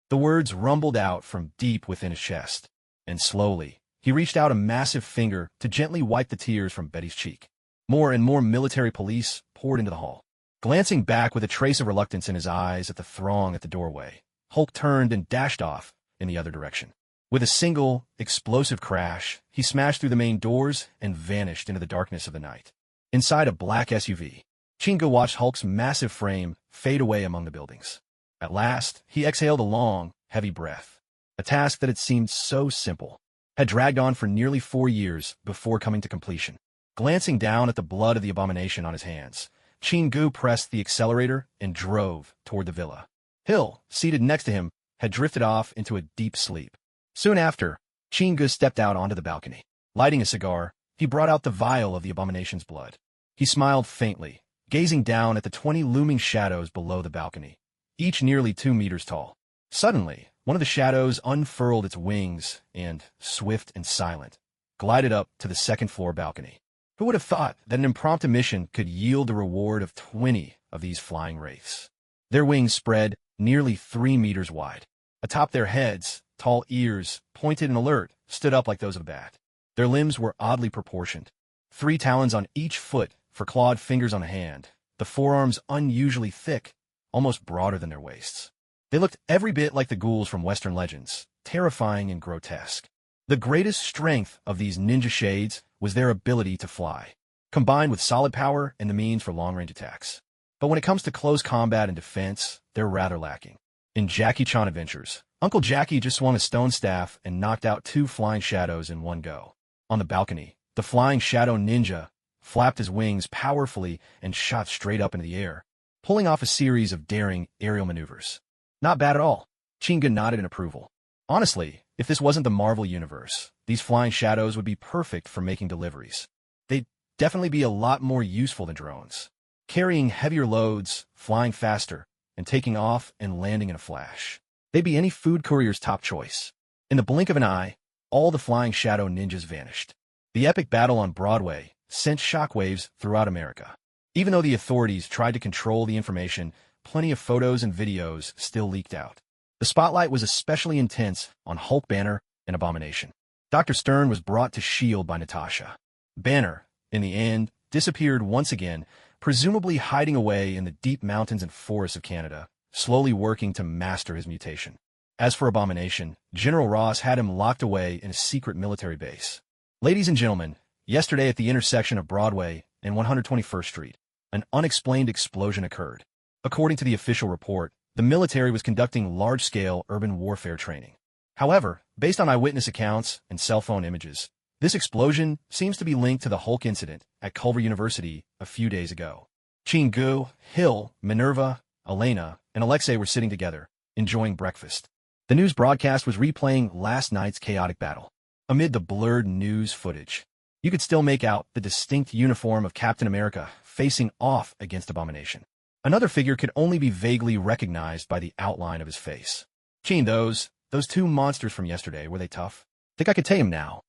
The words rumbled out from deep within his chest, and slowly, he reached out a massive finger to gently wipe the tears from Betty's cheek. More and more military police poured into the hall. Glancing back with a trace of reluctance in his eyes at the throng at the doorway, Hulk turned and dashed off in the other direction. With a single, explosive crash, he smashed through the main doors and vanished into the darkness of the night. Inside a black SUV, Chingu watched Hulk's massive frame fade away among the buildings. At last, he exhaled a long, heavy breath. A task that had seemed so simple had dragged on for nearly 4 years before coming to completion. Glancing down at the blood of the Abomination on his hands, Chingu pressed the accelerator and drove toward the villa. Hill, seated next to him, had drifted off into a deep sleep. Soon after, Chingu stepped out onto the balcony. Lighting a cigar, he brought out the vial of the abomination's blood. He smiled faintly, gazing down at the 20 looming shadows below the balcony, each nearly 2 meters tall. Suddenly, one of the shadows unfurled its wings and, swift and silent, glided up to the second-floor balcony. Who would have thought that an impromptu mission could yield a reward of 20 of these flying wraiths? Their wings spread nearly 3 meters wide. Atop their heads, tall ears, pointed and alert, stood up like those of a bat. Their limbs were oddly proportioned. 3 talons on each foot for clawed fingers on a hand, the forearms unusually thick, almost broader than their waists. They looked every bit like the ghouls from Western legends, terrifying and grotesque. The greatest strength of these ninja shades was their ability to fly, combined with solid power and the means for long-range attacks. But when it comes to close combat and defense, they're rather lacking. In Jackie Chan Adventures, Uncle Jackie just swung a stone staff and knocked out 2 flying shadows in one go. On the balcony, the flying shadow ninja flapped his wings powerfully and shot straight up into the air, pulling off a series of daring aerial maneuvers. Not bad at all. Chinga nodded in approval. Honestly, if this wasn't the Marvel Universe, these flying shadows would be perfect for making deliveries. They'd definitely be a lot more useful than drones, carrying heavier loads, flying faster, and taking off and landing in a flash. They'd be any food courier's top choice. In the blink of an eye, all the flying shadow ninjas vanished. The epic battle on Broadway sent shockwaves throughout America. Even though the authorities tried to control the information, plenty of photos and videos still leaked out. The spotlight was especially intense on Hulk, Banner, and Abomination. Dr. Stern was brought to S.H.I.E.L.D. by Natasha. Banner, in the end, disappeared once again, presumably hiding away in the deep mountains and forests of Canada, slowly working to master his mutation. As for Abomination, General Ross had him locked away in a secret military base. Ladies and gentlemen, yesterday at the intersection of Broadway and 121st Street, an unexplained explosion occurred. According to the official report, the military was conducting large-scale urban warfare training. However, based on eyewitness accounts and cell phone images, this explosion seems to be linked to the Hulk incident at Culver University a few days ago. Chingu, Hill, Minerva, Elena, and Alexei were sitting together, enjoying breakfast. The news broadcast was replaying last night's chaotic battle. Amid the blurred news footage, you could still make out the distinct uniform of Captain America facing off against Abomination. Another figure could only be vaguely recognized by the outline of his face. Chin, those 2 monsters from yesterday, were they tough? Think I could tame now?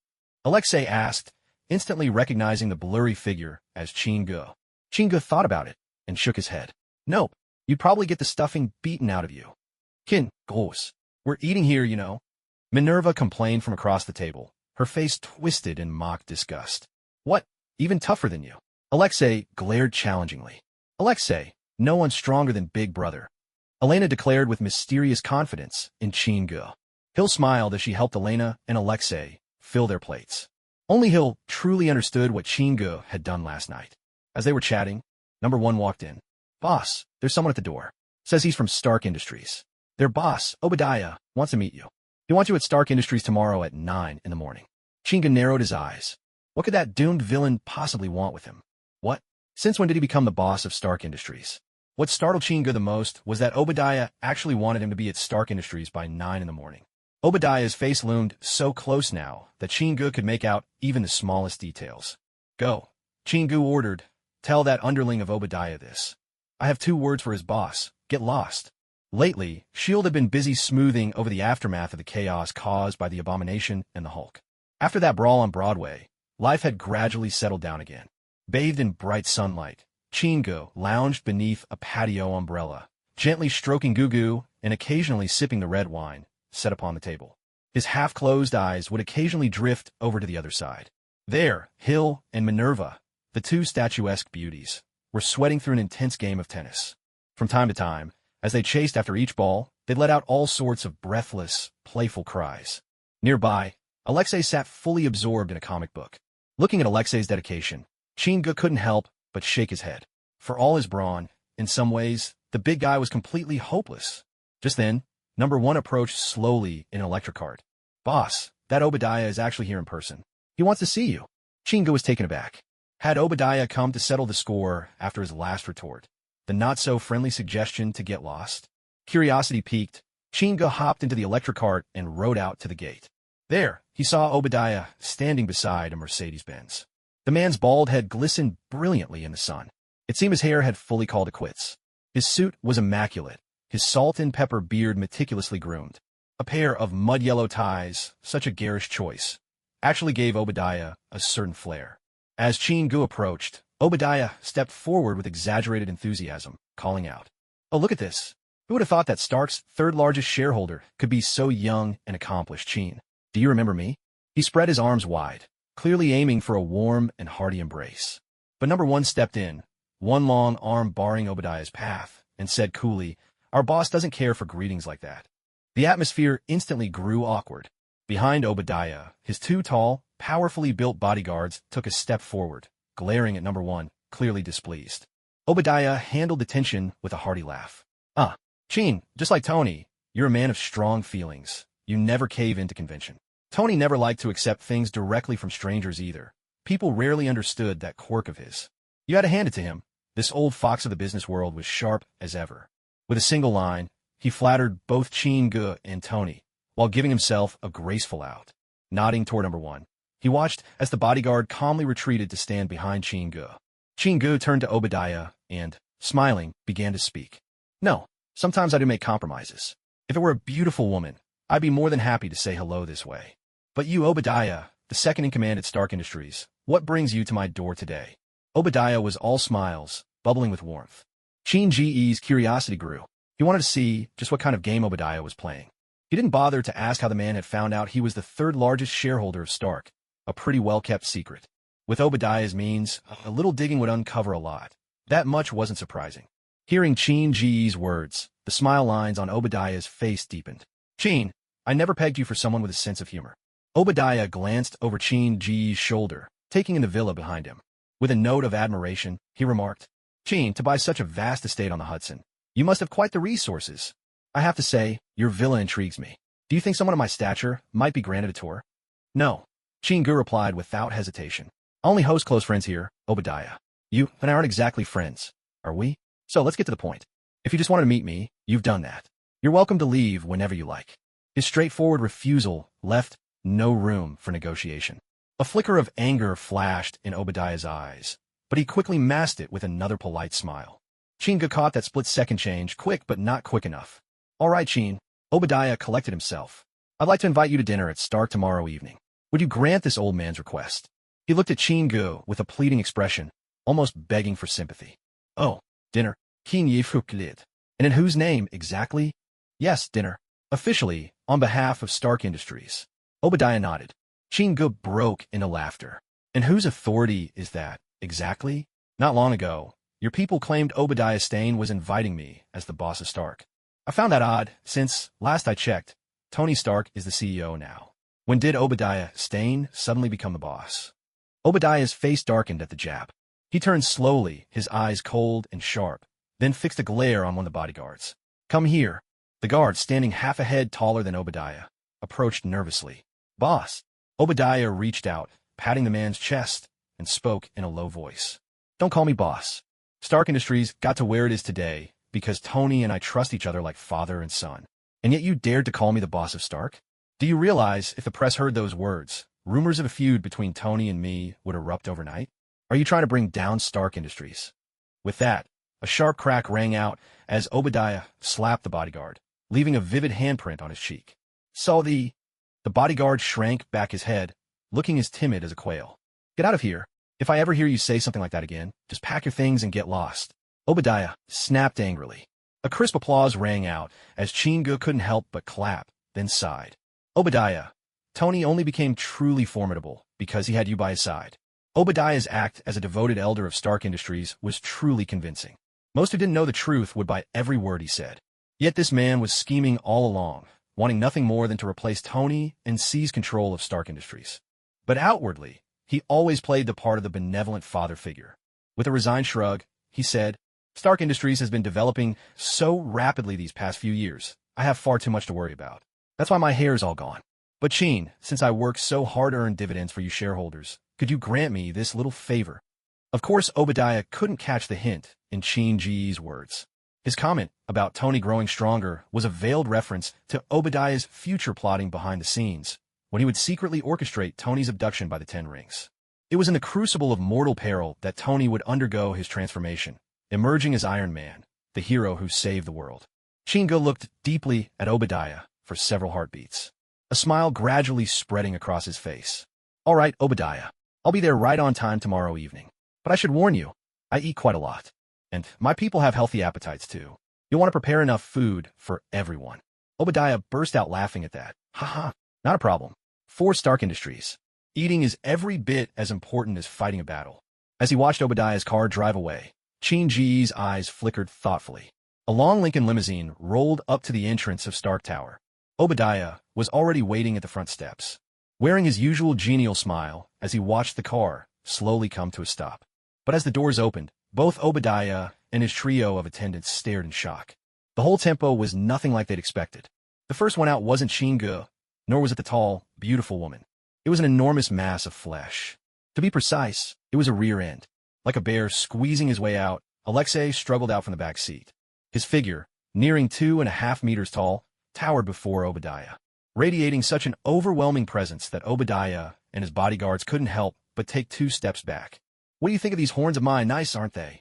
Alexei asked, instantly recognizing the blurry figure as Chingu. Chingu thought about it and shook his head. Nope, you'd probably get the stuffing beaten out of you. Kin, goes. We're eating here, you know. Minerva complained from across the table, her face twisted in mock disgust. What? Even tougher than you? Alexei glared challengingly. Alexei, no one stronger than Big Brother. Elena declared with mysterious confidence in Chingu. Hill smiled as she helped Elena and Alexei fill their plates. Only Hill truly understood what Chingu had done last night. As they were chatting, number 1 walked in. Boss, there's someone at the door. Says he's from Stark Industries. Their boss, Obadiah, wants to meet you. He wants you at Stark Industries tomorrow at 9 in the morning. Chingu narrowed his eyes. What could that doomed villain possibly want with him? What? Since when did he become the boss of Stark Industries? What startled Chingu the most was that Obadiah actually wanted him to be at Stark Industries by 9 in the morning. Obadiah's face loomed so close now that Chingu could make out even the smallest details. Go, Chingu ordered. Tell that underling of Obadiah this. I have 2 words for his boss. Get lost. Lately, S.H.I.E.L.D. had been busy smoothing over the aftermath of the chaos caused by the Abomination and the Hulk. After that brawl on Broadway, life had gradually settled down again. Bathed in bright sunlight, Chingu lounged beneath a patio umbrella, gently stroking Gugu and occasionally sipping the red wine set upon the table. His half-closed eyes would occasionally drift over to the other side. There, Hill and Minerva, the 2 statuesque beauties, were sweating through an intense game of tennis. From time to time, as they chased after each ball, they let out all sorts of breathless, playful cries. Nearby, Alexei sat fully absorbed in a comic book. Looking at Alexei's dedication, Chingu couldn't help but shake his head. For all his brawn, in some ways, the big guy was completely hopeless. Just then, number 1 approached slowly in an electric cart. Boss, that Obadiah is actually here in person. He wants to see you. Chingu was taken aback. Had Obadiah come to settle the score after his last retort? The not-so-friendly suggestion to get lost? Curiosity piqued, Chinga hopped into the electric cart and rode out to the gate. There, he saw Obadiah standing beside a Mercedes-Benz. The man's bald head glistened brilliantly in the sun. It seemed his hair had fully called it quits. His suit was immaculate, his salt and pepper beard meticulously groomed. A pair of mud-yellow ties, such a garish choice, actually gave Obadiah a certain flair. As Chingu approached, Obadiah stepped forward with exaggerated enthusiasm, calling out, "Oh, look at this. Who would have thought that Stark's third-largest shareholder could be so young and accomplished, Chin? Do you remember me?" He spread his arms wide, clearly aiming for a warm and hearty embrace. But number one stepped in, one long arm barring Obadiah's path, and said coolly, "Our boss doesn't care for greetings like that." The atmosphere instantly grew awkward. Behind Obadiah, his two tall, powerfully built bodyguards took a step forward, glaring at number one, clearly displeased. Obadiah handled the tension with a hearty laugh. "Ah, Chin, just like Tony, you're a man of strong feelings. You never cave into convention." Tony never liked to accept things directly from strangers either. People rarely understood that quirk of his. You had to hand it to him. This old fox of the business world was sharp as ever. With a single line, he flattered both Chingu and Tony, while giving himself a graceful out. Nodding toward number one, he watched as the bodyguard calmly retreated to stand behind Chingu. Chingu turned to Obadiah and, smiling, began to speak. "No, sometimes I do make compromises. If it were a beautiful woman, I'd be more than happy to say hello this way. But you, Obadiah, the second in command at Stark Industries, what brings you to my door today?" Obadiah was all smiles, bubbling with warmth. Chin Ge's curiosity grew. He wanted to see just what kind of game Obadiah was playing. He didn't bother to ask how the man had found out he was the third-largest shareholder of Stark, a pretty well-kept secret. With Obadiah's means, a little digging would uncover a lot. That much wasn't surprising. Hearing Chin Ge's words, the smile lines on Obadiah's face deepened. "Chin, I never pegged you for someone with a sense of humor." Obadiah glanced over Chin Ge's shoulder, taking in the villa behind him. With a note of admiration, he remarked, "Chin, to buy such a vast estate on the Hudson, you must have quite the resources. I have to say, your villa intrigues me. Do you think someone of my stature might be granted a tour?" "No," Chingu replied without hesitation. "I only host close friends here, Obadiah. You and I aren't exactly friends, are we? So let's get to the point. If you just wanted to meet me, you've done that. You're welcome to leave whenever you like." His straightforward refusal left no room for negotiation. A flicker of anger flashed in Obadiah's eyes, but he quickly masked it with another polite smile. Chinga caught that split-second change, quick but not quick enough. "All right, Chin," Obadiah collected himself. "I'd like to invite you to dinner at Stark tomorrow evening. Would you grant this old man's request?" He looked at Chingu with a pleading expression, almost begging for sympathy. "Oh, dinner, King Yifruklid. And in whose name, exactly?" "Yes, dinner. Officially, on behalf of Stark Industries." Obadiah nodded. Chingu broke into laughter. "And whose authority is that, exactly? Not long ago, your people claimed Obadiah Stane was inviting me as the boss of Stark. I found that odd, since, last I checked, Tony Stark is the CEO now. When did Obadiah Stane suddenly become the boss?" Obadiah's face darkened at the jab. He turned slowly, his eyes cold and sharp, then fixed a glare on one of the bodyguards. "Come here." The guard, standing half a head taller than Obadiah, approached nervously. "Boss." Obadiah reached out, patting the man's chest, and spoke in a low voice. "Don't call me boss. Stark Industries got to where it is today because Tony and I trust each other like father and son. And yet you dared to call me the boss of Stark? Do you realize if the press heard those words, rumors of a feud between Tony and me would erupt overnight? Are you trying to bring down Stark Industries?" With that, a sharp crack rang out as Obadiah slapped the bodyguard, leaving a vivid handprint on his cheek. "So the bodyguard shrank back his head, looking as timid as a quail. "Get out of here. If I ever hear you say something like that again, just pack your things and get lost." Obadiah snapped angrily. A crisp applause rang out as Chingu couldn't help but clap, then sighed. "Obadiah, Tony only became truly formidable because he had you by his side." Obadiah's act as a devoted elder of Stark Industries was truly convincing. Most who didn't know the truth would buy every word he said. Yet this man was scheming all along, wanting nothing more than to replace Tony and seize control of Stark Industries. But outwardly, he always played the part of the benevolent father figure. With a resigned shrug, he said, "Stark Industries has been developing so rapidly these past few years, I have far too much to worry about. That's why my hair's all gone. But Chin, since I worked so hard to earn dividends for you shareholders, could you grant me this little favor?" Of course, Obadiah couldn't catch the hint in Chin Ge's words. His comment about Tony growing stronger was a veiled reference to Obadiah's future plotting behind the scenes, when he would secretly orchestrate Tony's abduction by the Ten Rings. It was in the crucible of mortal peril that Tony would undergo his transformation, emerging as Iron Man, the hero who saved the world. Chinga looked deeply at Obadiah for several heartbeats, a smile gradually spreading across his face. All right, Obadiah, I'll be there right on time tomorrow evening. But I should warn you, I eat quite a lot. And my people have healthy appetites too. You'll want to prepare enough food for everyone. Obadiah burst out laughing at that. Haha, not a problem. For Stark Industries, eating is every bit as important as fighting a battle. As he watched Obadiah's car drive away, Chin Ji's eyes flickered thoughtfully. A long Lincoln limousine rolled up to the entrance of Stark Tower. Obadiah was already waiting at the front steps, wearing his usual genial smile as he watched the car slowly come to a stop. But as the doors opened, both Obadiah and his trio of attendants stared in shock. The whole tempo was nothing like they'd expected. The first one out wasn't Chinga, nor was it the tall, beautiful woman. It was an enormous mass of flesh. To be precise, it was a rear end. Like a bear squeezing his way out, Alexei struggled out from the back seat. His figure, nearing 2.5 meters tall, towered before Obadiah, radiating such an overwhelming presence that Obadiah and his bodyguards couldn't help but take 2 steps back. What do you think of these horns of mine? Nice, aren't they?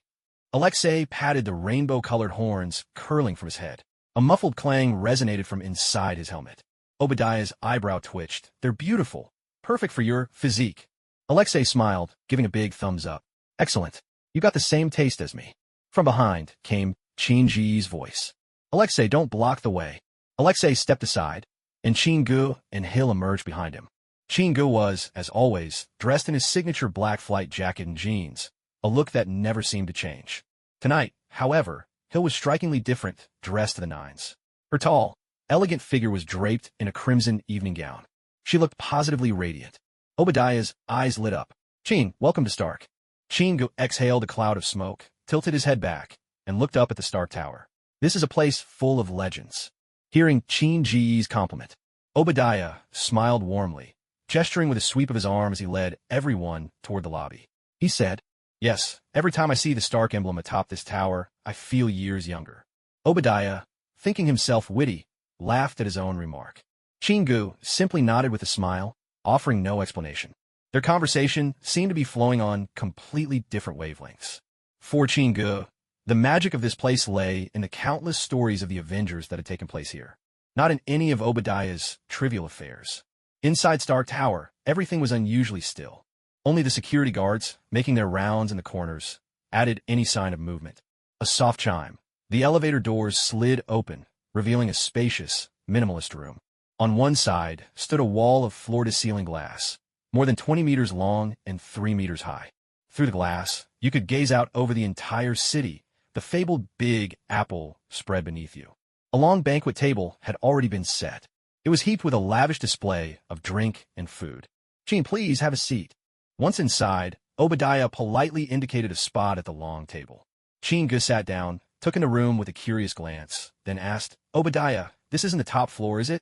Alexei patted the rainbow-colored horns curling from his head. A muffled clang resonated from inside his helmet. Obadiah's eyebrow twitched. They're beautiful. Perfect for your physique. Alexei smiled, giving a big thumbs up. Excellent. You got the same taste as me. From behind came Chin-ji's voice. Alexei, don't block the way. Alexei stepped aside, and Chin-gu and Hill emerged behind him. Chin-gu was, as always, dressed in his signature black flight jacket and jeans, a look that never seemed to change. Tonight, however, Hill was strikingly different, dressed to the nines. Her tall, elegant figure was draped in a crimson evening gown. She looked positively radiant. Obadiah's eyes lit up. Chin, welcome to Stark. Chin-gu exhaled a cloud of smoke, tilted his head back, and looked up at the Stark Tower. This is a place full of legends. Hearing Chin-ji's compliment, Obadiah smiled warmly, gesturing with a sweep of his arm as he led everyone toward the lobby. He said, yes, every time I see the Stark emblem atop this tower, I feel years younger. Obadiah, thinking himself witty, laughed at his own remark. Chin-gu simply nodded with a smile, offering no explanation. Their conversation seemed to be flowing on completely different wavelengths. For Chin-gu, the magic of this place lay in the countless stories of the Avengers that had taken place here, not in any of Obadiah's trivial affairs. Inside Stark Tower, everything was unusually still. Only the security guards, making their rounds in the corners, added any sign of movement. A soft chime. The elevator doors slid open, revealing a spacious, minimalist room. On one side stood a wall of floor-to-ceiling glass, more than 20 meters long and 3 meters high. Through the glass, you could gaze out over the entire city, the fabled Big Apple spread beneath you. A long banquet table had already been set. It was heaped with a lavish display of drink and food. Chin, please have a seat. Once inside, Obadiah politely indicated a spot at the long table. Chin-gu sat down, took in the room with a curious glance, then asked, Obadiah, this isn't the top floor, is it?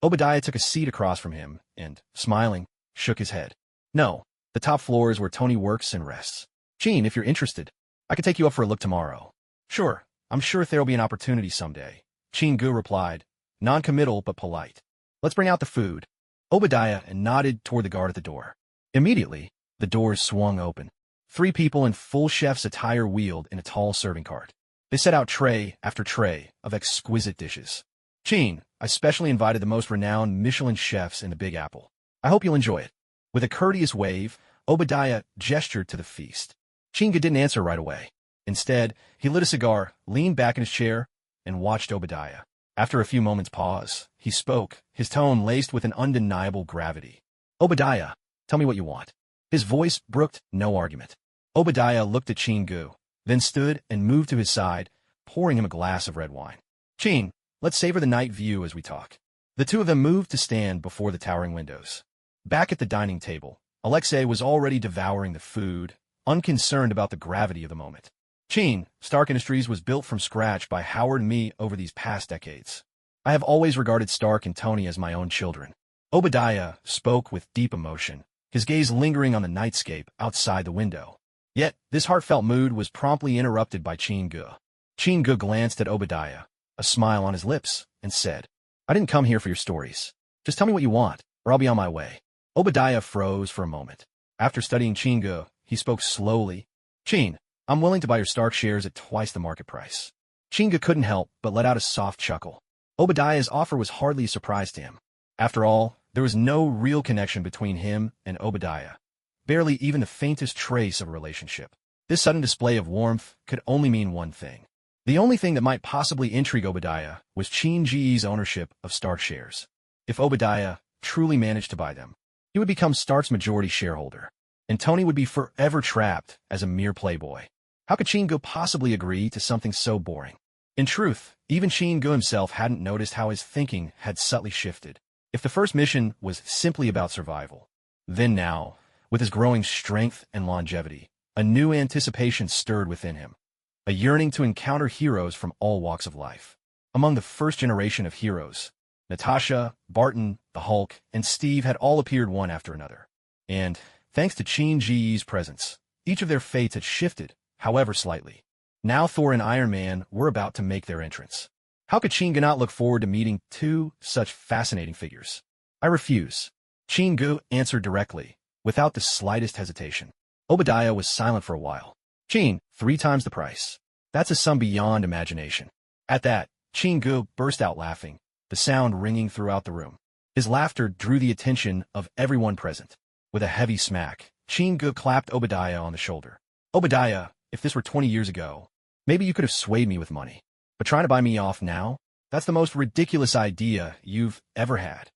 Obadiah took a seat across from him and, smiling, shook his head. No, the top floor is where Tony works and rests. Chin, if you're interested, I could take you up for a look tomorrow. Sure, I'm sure there'll be an opportunity someday. Chin-gu replied, non-committal but polite. Let's bring out the food. Obadiah nodded toward the guard at the door. Immediately, the doors swung open. 3 people in full chef's attire wheeled in a tall serving cart. They set out tray after tray of exquisite dishes. Chin, I specially invited the most renowned Michelin chefs in the Big Apple. I hope you'll enjoy it. With a courteous wave, Obadiah gestured to the feast. Chin-gu didn't answer right away. Instead, he lit a cigar, leaned back in his chair, and watched Obadiah. After a few moments' pause, he spoke, his tone laced with an undeniable gravity. Obadiah, tell me what you want. His voice brooked no argument. Obadiah looked at Chin-gu, then stood and moved to his side, pouring him a glass of red wine. Chin, let's savor the night view as we talk. The two of them moved to stand before the towering windows. Back at the dining table, Alexei was already devouring the food, unconcerned about the gravity of the moment. Chin, Stark Industries was built from scratch by Howard and me over these past decades. I have always regarded Stark and Tony as my own children. Obadiah spoke with deep emotion, his gaze lingering on the nightscape outside the window. Yet, this heartfelt mood was promptly interrupted by Chin-gu. Chinga glanced at Obadiah, a smile on his lips, and said, I didn't come here for your stories. Just tell me what you want, or I'll be on my way. Obadiah froze for a moment. After studying Chinga, he spoke slowly. Chin, I'm willing to buy your Stark shares at twice the market price. Chinga couldn't help but let out a soft chuckle. Obadiah's offer was hardly a surprise to him. After all, there was no real connection between him and Obadiah. Barely even the faintest trace of a relationship. This sudden display of warmth could only mean one thing. The only thing that might possibly intrigue Obadiah was Chin-Ji's ownership of Stark shares. If Obadiah truly managed to buy them, he would become Stark's majority shareholder, and Tony would be forever trapped as a mere playboy. How could Chin-Gu possibly agree to something so boring? In truth, even Chin-Gu himself hadn't noticed how his thinking had subtly shifted. If the first mission was simply about survival, then now, with his growing strength and longevity, a new anticipation stirred within him. A yearning to encounter heroes from all walks of life. Among the first generation of heroes, Natasha, Barton, the Hulk, and Steve had all appeared one after another. And, thanks to Chin-Ji's presence, each of their fates had shifted, however slightly. Now Thor and Iron Man were about to make their entrance. How could Chin-Gu not look forward to meeting two such fascinating figures? I refuse. Chin-Gu answered directly, without the slightest hesitation. Obadiah was silent for a while. Chin, 3 times the price. That's a sum beyond imagination. At that, Chin-Gu burst out laughing, the sound ringing throughout the room. His laughter drew the attention of everyone present. With a heavy smack, Chin-Gu clapped Obadiah on the shoulder. Obadiah, if this were 20 years ago, maybe you could have swayed me with money. But trying to buy me off now? That's the most ridiculous idea you've ever had.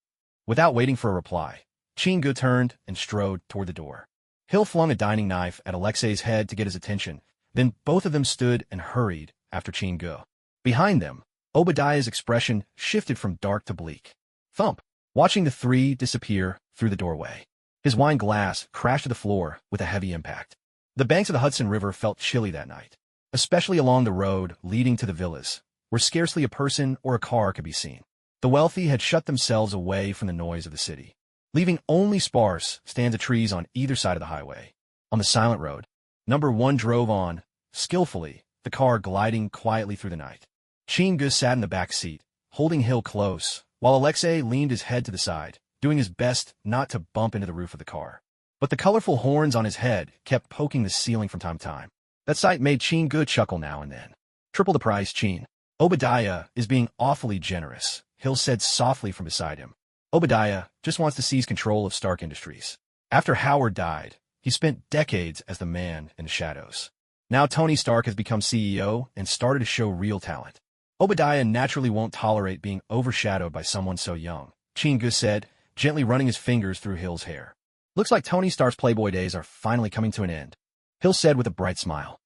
Without waiting for a reply, Chin-Gu turned and strode toward the door. Hill flung a dining knife at Alexei's head to get his attention. Then both of them stood and hurried after Chin-Gu. Behind them, Obadiah's expression shifted from dark to bleak. Thump! Watching the three disappear through the doorway. His wine glass crashed to the floor with a heavy impact. The banks of the Hudson River felt chilly that night, especially along the road leading to the villas, where scarcely a person or a car could be seen. The wealthy had shut themselves away from the noise of the city, leaving only sparse stands of trees on either side of the highway. On the silent road, number 1 drove on, skillfully, the car gliding quietly through the night. Chin-Gu sat in the back seat, holding Hill close, while Alexei leaned his head to the side, doing his best not to bump into the roof of the car. But the colorful horns on his head kept poking the ceiling from time to time. That sight made Chin-Gu chuckle now and then. Triple the price, Chin. Obadiah is being awfully generous, Hill said softly from beside him. Obadiah just wants to seize control of Stark Industries. After Howard died, he spent decades as the man in the shadows. Now Tony Stark has become CEO and started to show real talent. Obadiah naturally won't tolerate being overshadowed by someone so young, Chin-Gu said, gently running his fingers through Hill's hair. Looks like Tony Stark's Playboy days are finally coming to an end, Hill said with a bright smile.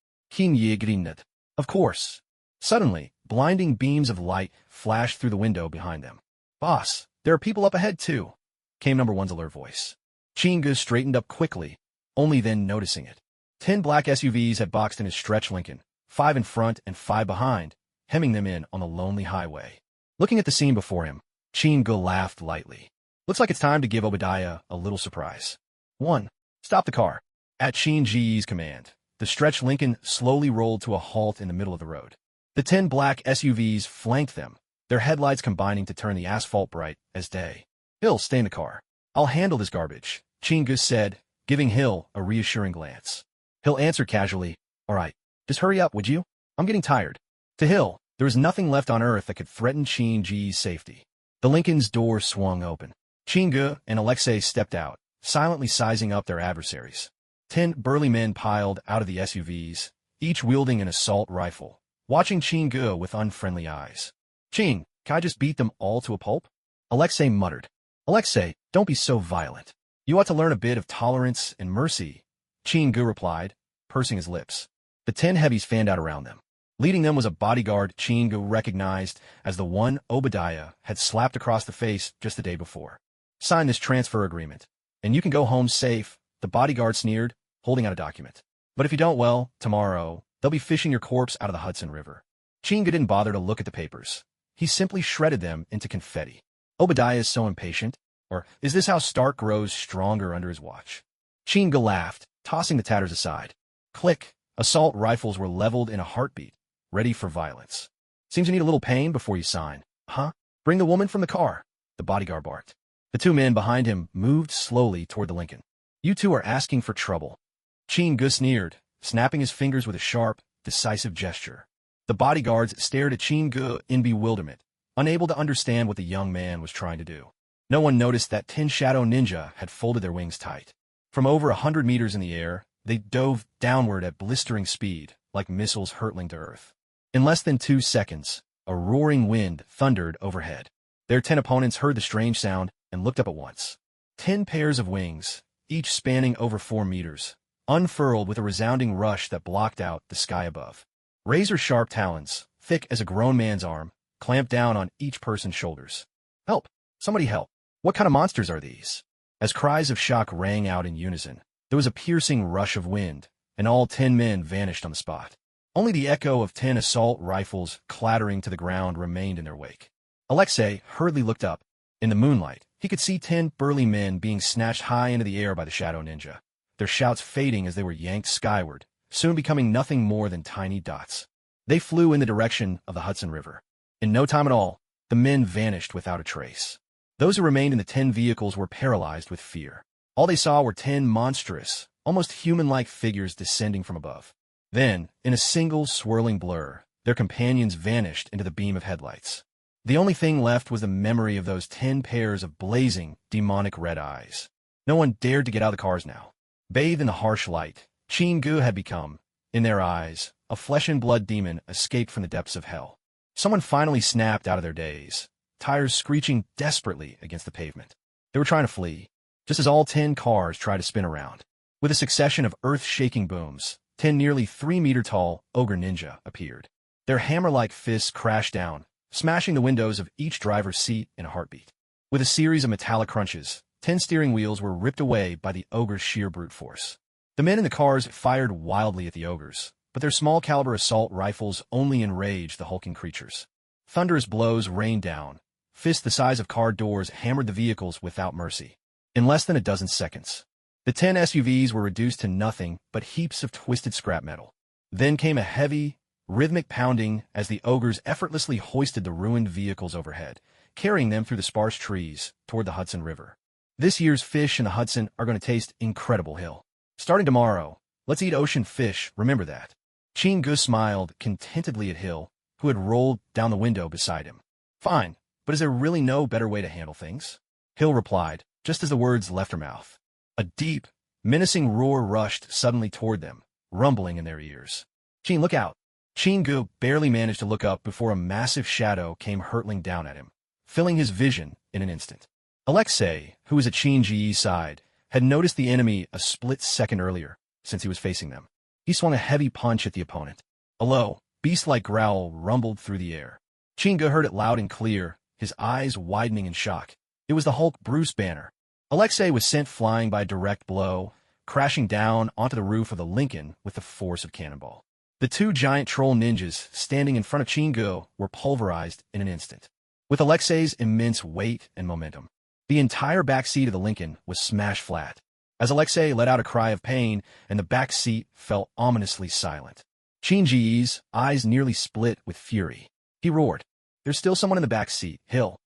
Of course. Suddenly, blinding beams of light flashed through the window behind them. Boss, there are people up ahead too, came number 1's alert voice. Chin-Gu straightened up quickly, only then noticing it. 10 black SUVs had boxed in his stretch Lincoln, 5 in front and 5 behind, hemming them in on the lonely highway. Looking at the scene before him, Chin-Gu laughed lightly. Looks like it's time to give Obadiah a little surprise. 1. Stop the car. At Chin-Ji's command, the stretch Lincoln slowly rolled to a halt in the middle of the road. The 10 black SUVs flanked them, their headlights combining to turn the asphalt bright as day. Hill, stay in the car. I'll handle this garbage, Chin-Gu said, giving Hill a reassuring glance. Hill answered casually, all right, just hurry up, would you? I'm getting tired. To Hill, there was nothing left on Earth that could threaten Chin-Ji's safety. The Lincoln's door swung open. Chin-Gu and Alexei stepped out, silently sizing up their adversaries. 10 burly men piled out of the SUVs, each wielding an assault rifle, watching Chin-Gu with unfriendly eyes. Chin, can I just beat them all to a pulp? Alexei muttered. Alexei, don't be so violent. You ought to learn a bit of tolerance and mercy, Chin-Gu replied, pursing his lips. The 10 heavies fanned out around them. Leading them was a bodyguard Chin-Gu recognized as the one Obadiah had slapped across the face just the day before. Sign this transfer agreement, and you can go home safe, the bodyguard sneered, holding out a document. But if you don't, well, tomorrow, they'll be fishing your corpse out of the Hudson River. Chin-Gu didn't bother to look at the papers. He simply shredded them into confetti. Obadiah is so impatient? Or is this how Stark grows stronger under his watch? Chin-Gu laughed, tossing the tatters aside. Click! Assault rifles were leveled in a heartbeat, ready for violence. Seems you need a little pain before you sign. Huh? Bring the woman from the car, the bodyguard barked. The two men behind him moved slowly toward the Lincoln. You two are asking for trouble. Chin-gu sneered, snapping his fingers with a sharp, decisive gesture. The bodyguards stared at Chin-gu in bewilderment, unable to understand what the young man was trying to do. No one noticed that 10 shadow ninja had folded their wings tight. From over 100 meters in the air, they dove downward at blistering speed, like missiles hurtling to Earth. In less than 2 seconds, a roaring wind thundered overhead. Their 10 opponents heard the strange sound and looked up at once. 10 pairs of wings, each spanning over 4 meters, unfurled with a resounding rush that blocked out the sky above. Razor-sharp talons, thick as a grown man's arm, clamped down on each person's shoulders. Help! Somebody help! What kind of monsters are these? As cries of shock rang out in unison, there was a piercing rush of wind, and all 10 men vanished on the spot. Only the echo of 10 assault rifles clattering to the ground remained in their wake. Alexei hurriedly looked up. In the moonlight, he could see 10 burly men being snatched high into the air by the shadow ninja, their shouts fading as they were yanked skyward, soon becoming nothing more than tiny dots. They flew in the direction of the Hudson River. In no time at all, the men vanished without a trace. Those who remained in the 10 vehicles were paralyzed with fear. All they saw were 10 monstrous, almost human-like figures descending from above. Then, in a single swirling blur, their companions vanished into the beam of headlights. The only thing left was the memory of those 10 pairs of blazing, demonic red eyes. No one dared to get out of the cars now. Bathed in the harsh light, Chin-gu had become, in their eyes, a flesh-and-blood demon escaped from the depths of hell. Someone finally snapped out of their daze, tires screeching desperately against the pavement. They were trying to flee, just as all 10 cars tried to spin around. With a succession of earth-shaking booms, 10 nearly 3-meter-tall ogre ninja appeared. Their hammer-like fists crashed down, smashing the windows of each driver's seat in a heartbeat. With a series of metallic crunches, 10 steering wheels were ripped away by the ogre's sheer brute force. The men in the cars fired wildly at the ogres, but their small-caliber assault rifles only enraged the hulking creatures. Thunderous blows rained down. Fists the size of car doors hammered the vehicles without mercy. In less than a dozen seconds, the 10 SUVs were reduced to nothing but heaps of twisted scrap metal. Then came a heavy, rhythmic pounding as the ogres effortlessly hoisted the ruined vehicles overhead, carrying them through the sparse trees toward the Hudson River. This year's fish in the Hudson are going to taste incredible, Hill. Starting tomorrow, let's eat ocean fish, remember that. Chin-gu smiled contentedly at Hill, who had rolled down the window beside him. Fine, but is there really no better way to handle things? Hill replied, just as the words left her mouth. A deep, menacing roar rushed suddenly toward them, rumbling in their ears. Chin, look out! Chin-gu barely managed to look up before a massive shadow came hurtling down at him, filling his vision in an instant. Alexei, who was at Chin-ji's side, had noticed the enemy a split second earlier, since he was facing them. He swung a heavy punch at the opponent. A low, beast-like growl rumbled through the air. Chin-gu heard it loud and clear, his eyes widening in shock. It was the Hulk Bruce Banner. Alexei was sent flying by a direct blow, crashing down onto the roof of the Lincoln with the force of cannonball. The 2 giant troll ninjas standing in front of Chin-gu were pulverized in an instant. With Alexei's immense weight and momentum, the entire back seat of the Lincoln was smashed flat. As Alexei let out a cry of pain, and the back seat fell ominously silent. Chin-ji's eyes nearly split with fury. He roared, "There's still someone in the back seat, Hill."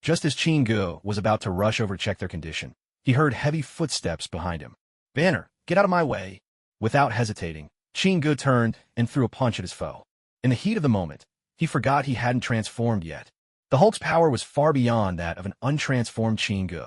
Just as Chin-gu was about to rush over to check their condition, he heard heavy footsteps behind him. "Banner, get out of my way." Without hesitating, Chin-gu turned and threw a punch at his foe. In the heat of the moment, he forgot he hadn't transformed yet. The Hulk's power was far beyond that of an untransformed Chin-gu.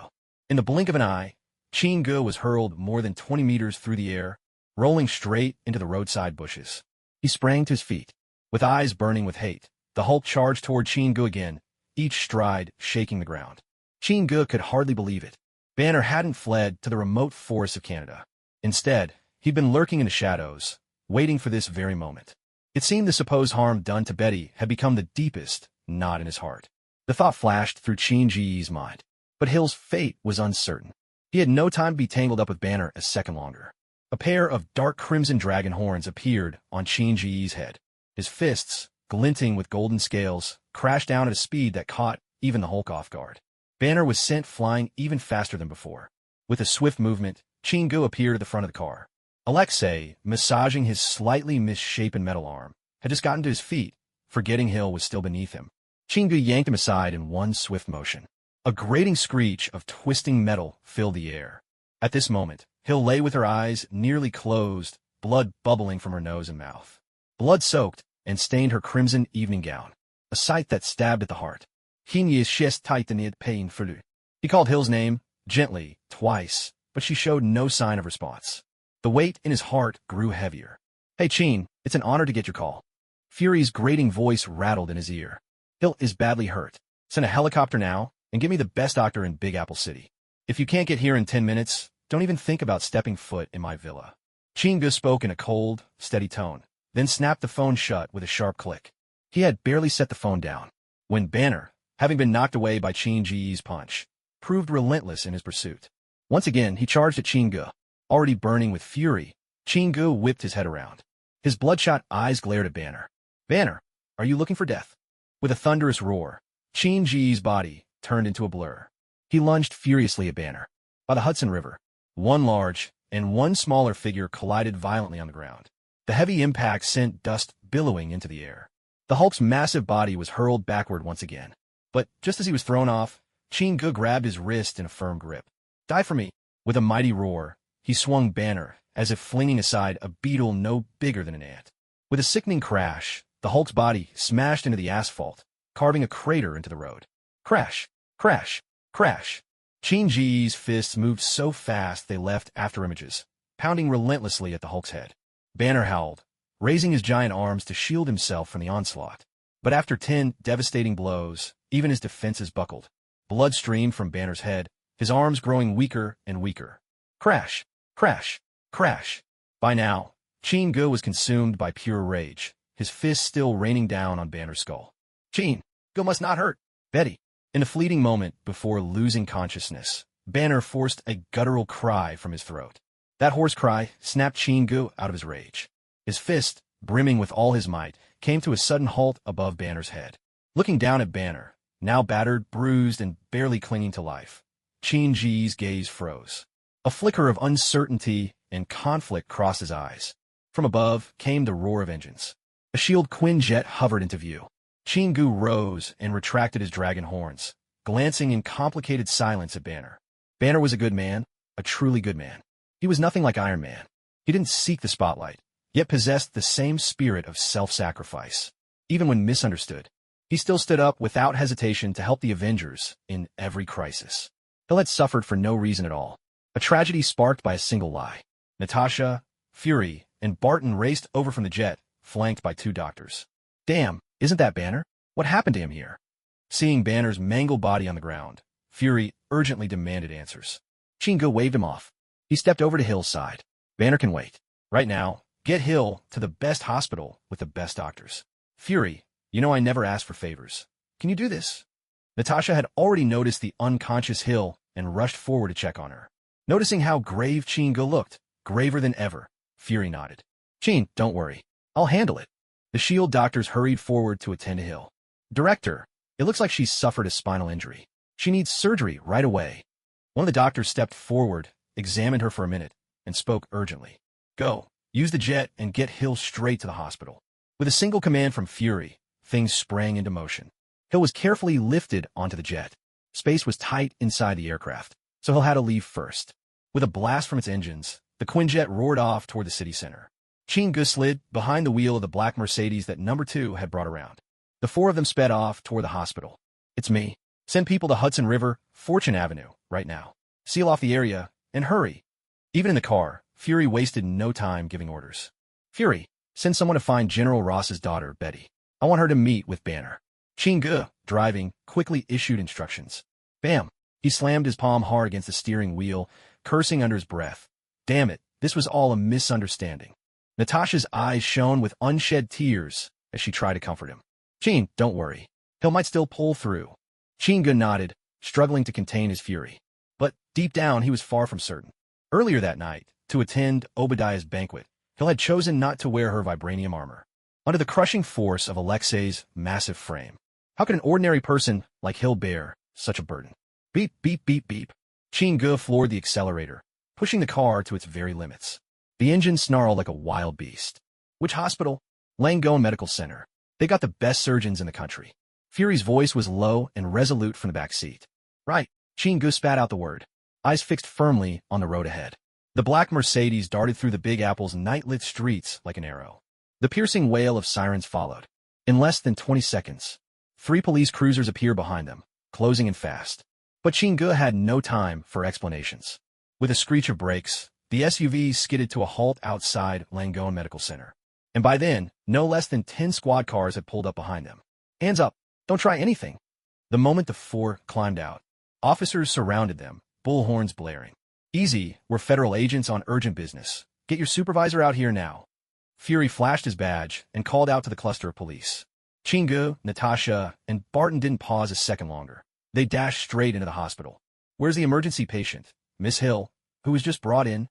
In the blink of an eye, Chin-gu was hurled more than 20 meters through the air, rolling straight into the roadside bushes. He sprang to his feet. With eyes burning with hate, the Hulk charged toward Chin-gu again, each stride shaking the ground. Chin-gu could hardly believe it. Banner hadn't fled to the remote forests of Canada. Instead, he'd been lurking in the shadows, waiting for this very moment. It seemed the supposed harm done to Betty had become the deepest knot in his heart. The thought flashed through Chin-ji's mind. But Hill's fate was uncertain. He had no time to be tangled up with Banner a second longer. A pair of dark crimson dragon horns appeared on Chin-ji's head. His fists, glinting with golden scales, crashed down at a speed that caught even the Hulk off guard. Banner was sent flying even faster than before. With a swift movement, Chin-gu appeared at the front of the car. Alexei, massaging his slightly misshapen metal arm, had just gotten to his feet, forgetting Hill was still beneath him. Chingu yanked him aside in one swift motion. A grating screech of twisting metal filled the air. At this moment, Hill lay with her eyes nearly closed, blood bubbling from her nose and mouth. Blood soaked and stained her crimson evening gown, a sight that stabbed at the heart. He called Hill's name, gently, twice, but she showed no sign of response. The weight in his heart grew heavier. "Hey, Chin, it's an honor to get your call." Fury's grating voice rattled in his ear. "Hill is badly hurt. Send a helicopter now, and give me the best doctor in Big Apple City. If you can't get here in 10 minutes, don't even think about stepping foot in my villa." Chingu spoke in a cold, steady tone, then snapped the phone shut with a sharp click. He had barely set the phone down when Banner, having been knocked away by Chin-Ji's punch, proved relentless in his pursuit. Once again, he charged at Chingu. Already burning with fury, Chingu whipped his head around. His bloodshot eyes glared at Banner. "Banner, are you looking for death?" With a thunderous roar, Chin-Ji's body turned into a blur. He lunged furiously at Banner. By the Hudson River, one large and one smaller figure collided violently on the ground. The heavy impact sent dust billowing into the air. The Hulk's massive body was hurled backward once again. But just as he was thrown off, Chingu grabbed his wrist in a firm grip. "Die for me!" With a mighty roar, he swung Banner, as if flinging aside a beetle no bigger than an ant. With a sickening crash, the Hulk's body smashed into the asphalt, carving a crater into the road. Crash! Crash! Crash! Chin-Ji's fists moved so fast they left after images, pounding relentlessly at the Hulk's head. Banner howled, raising his giant arms to shield himself from the onslaught. But after 10 devastating blows, even his defenses buckled. Blood streamed from Banner's head, his arms growing weaker and weaker. Crash! Crash! Crash! By now, Chingu was consumed by pure rage, his fists still raining down on Banner's skull. "Chin, go must not hurt, Betty." In a fleeting moment before losing consciousness, Banner forced a guttural cry from his throat. That hoarse cry snapped Chingu out of his rage. His fist, brimming with all his might, came to a sudden halt above Banner's head. Looking down at Banner, now battered, bruised, and barely clinging to life, Chin-Ji's gaze froze. A flicker of uncertainty and conflict crossed his eyes. From above came the roar of engines. A shield Quinjet hovered into view. Chingu rose and retracted his dragon horns, glancing in complicated silence at Banner. Banner was a good man, a truly good man. He was nothing like Iron Man. He didn't seek the spotlight, yet possessed the same spirit of self-sacrifice. Even when misunderstood, he still stood up without hesitation to help the Avengers in every crisis. Hill had suffered for no reason at all. A tragedy sparked by a single lie. Natasha, Fury, and Barton raced over from the jet, flanked by 2 doctors. "Damn, isn't that Banner? What happened to him here?" Seeing Banner's mangled body on the ground, Fury urgently demanded answers. Chingu waved him off. He stepped over to Hill's side. "Banner can wait. Right now, get Hill to the best hospital with the best doctors." "Fury, you know I never ask for favors. Can you do this?" Natasha had already noticed the unconscious Hill and rushed forward to check on her. Noticing how grave Chingu looked, graver than ever, Fury nodded. "Chin, don't worry. I'll handle it." The S.H.I.E.L.D. doctors hurried forward to attend to Hill. "Director, it looks like she's suffered a spinal injury. She needs surgery right away." One of the doctors stepped forward, examined her for a minute, and spoke urgently. "Go, use the jet and get Hill straight to the hospital." With a single command from Fury, things sprang into motion. Hill was carefully lifted onto the jet. Space was tight inside the aircraft, so Hill had to leave first. With a blast from its engines, the Quinjet roared off toward the city center. Chingu slid behind the wheel of the black Mercedes that Number 2 had brought around. The 4 of them sped off toward the hospital. "It's me. Send people to Hudson River, Fortune Avenue, right now. Seal off the area, and hurry." Even in the car, Fury wasted no time giving orders. "Fury, send someone to find General Ross's daughter, Betty. I want her to meet with Banner." Chingu, driving, quickly issued instructions. Bam! He slammed his palm hard against the steering wheel, cursing under his breath. Damn it, this was all a misunderstanding. Natasha's eyes shone with unshed tears as she tried to comfort him. "Chin, don't worry. Hill might still pull through." Chingu nodded, struggling to contain his fury. But deep down, he was far from certain. Earlier that night, to attend Obadiah's banquet, Hill had chosen not to wear her vibranium armor. Under the crushing force of Alexei's massive frame, how could an ordinary person like Hill bear such a burden? Beep, beep, beep, beep. Chingu floored the accelerator, pushing the car to its very limits. The engine snarled like a wild beast. "Which hospital?" Langone Medical Center. They got the best surgeons in the country. Fury's voice was low and resolute from the back seat. Right. Chingu spat out the word, eyes fixed firmly on the road ahead. The black Mercedes darted through the Big Apple's night-lit streets like an arrow. The piercing wail of sirens followed. In less than 20 seconds, 3 police cruisers appeared behind them, closing in fast. But Chingu had no time for explanations. With a screech of brakes, the SUV skidded to a halt outside Langone Medical Center. And by then, no less than 10 squad cars had pulled up behind them. Hands up! Don't try anything! The moment the 4 climbed out, officers surrounded them, bullhorns blaring. Easy, we're federal agents on urgent business. Get your supervisor out here now. Fury flashed his badge and called out to the cluster of police. Chingu, Natasha, and Barton didn't pause a second longer. They dashed straight into the hospital. Where's the emergency patient? Miss Hill, who was just brought in?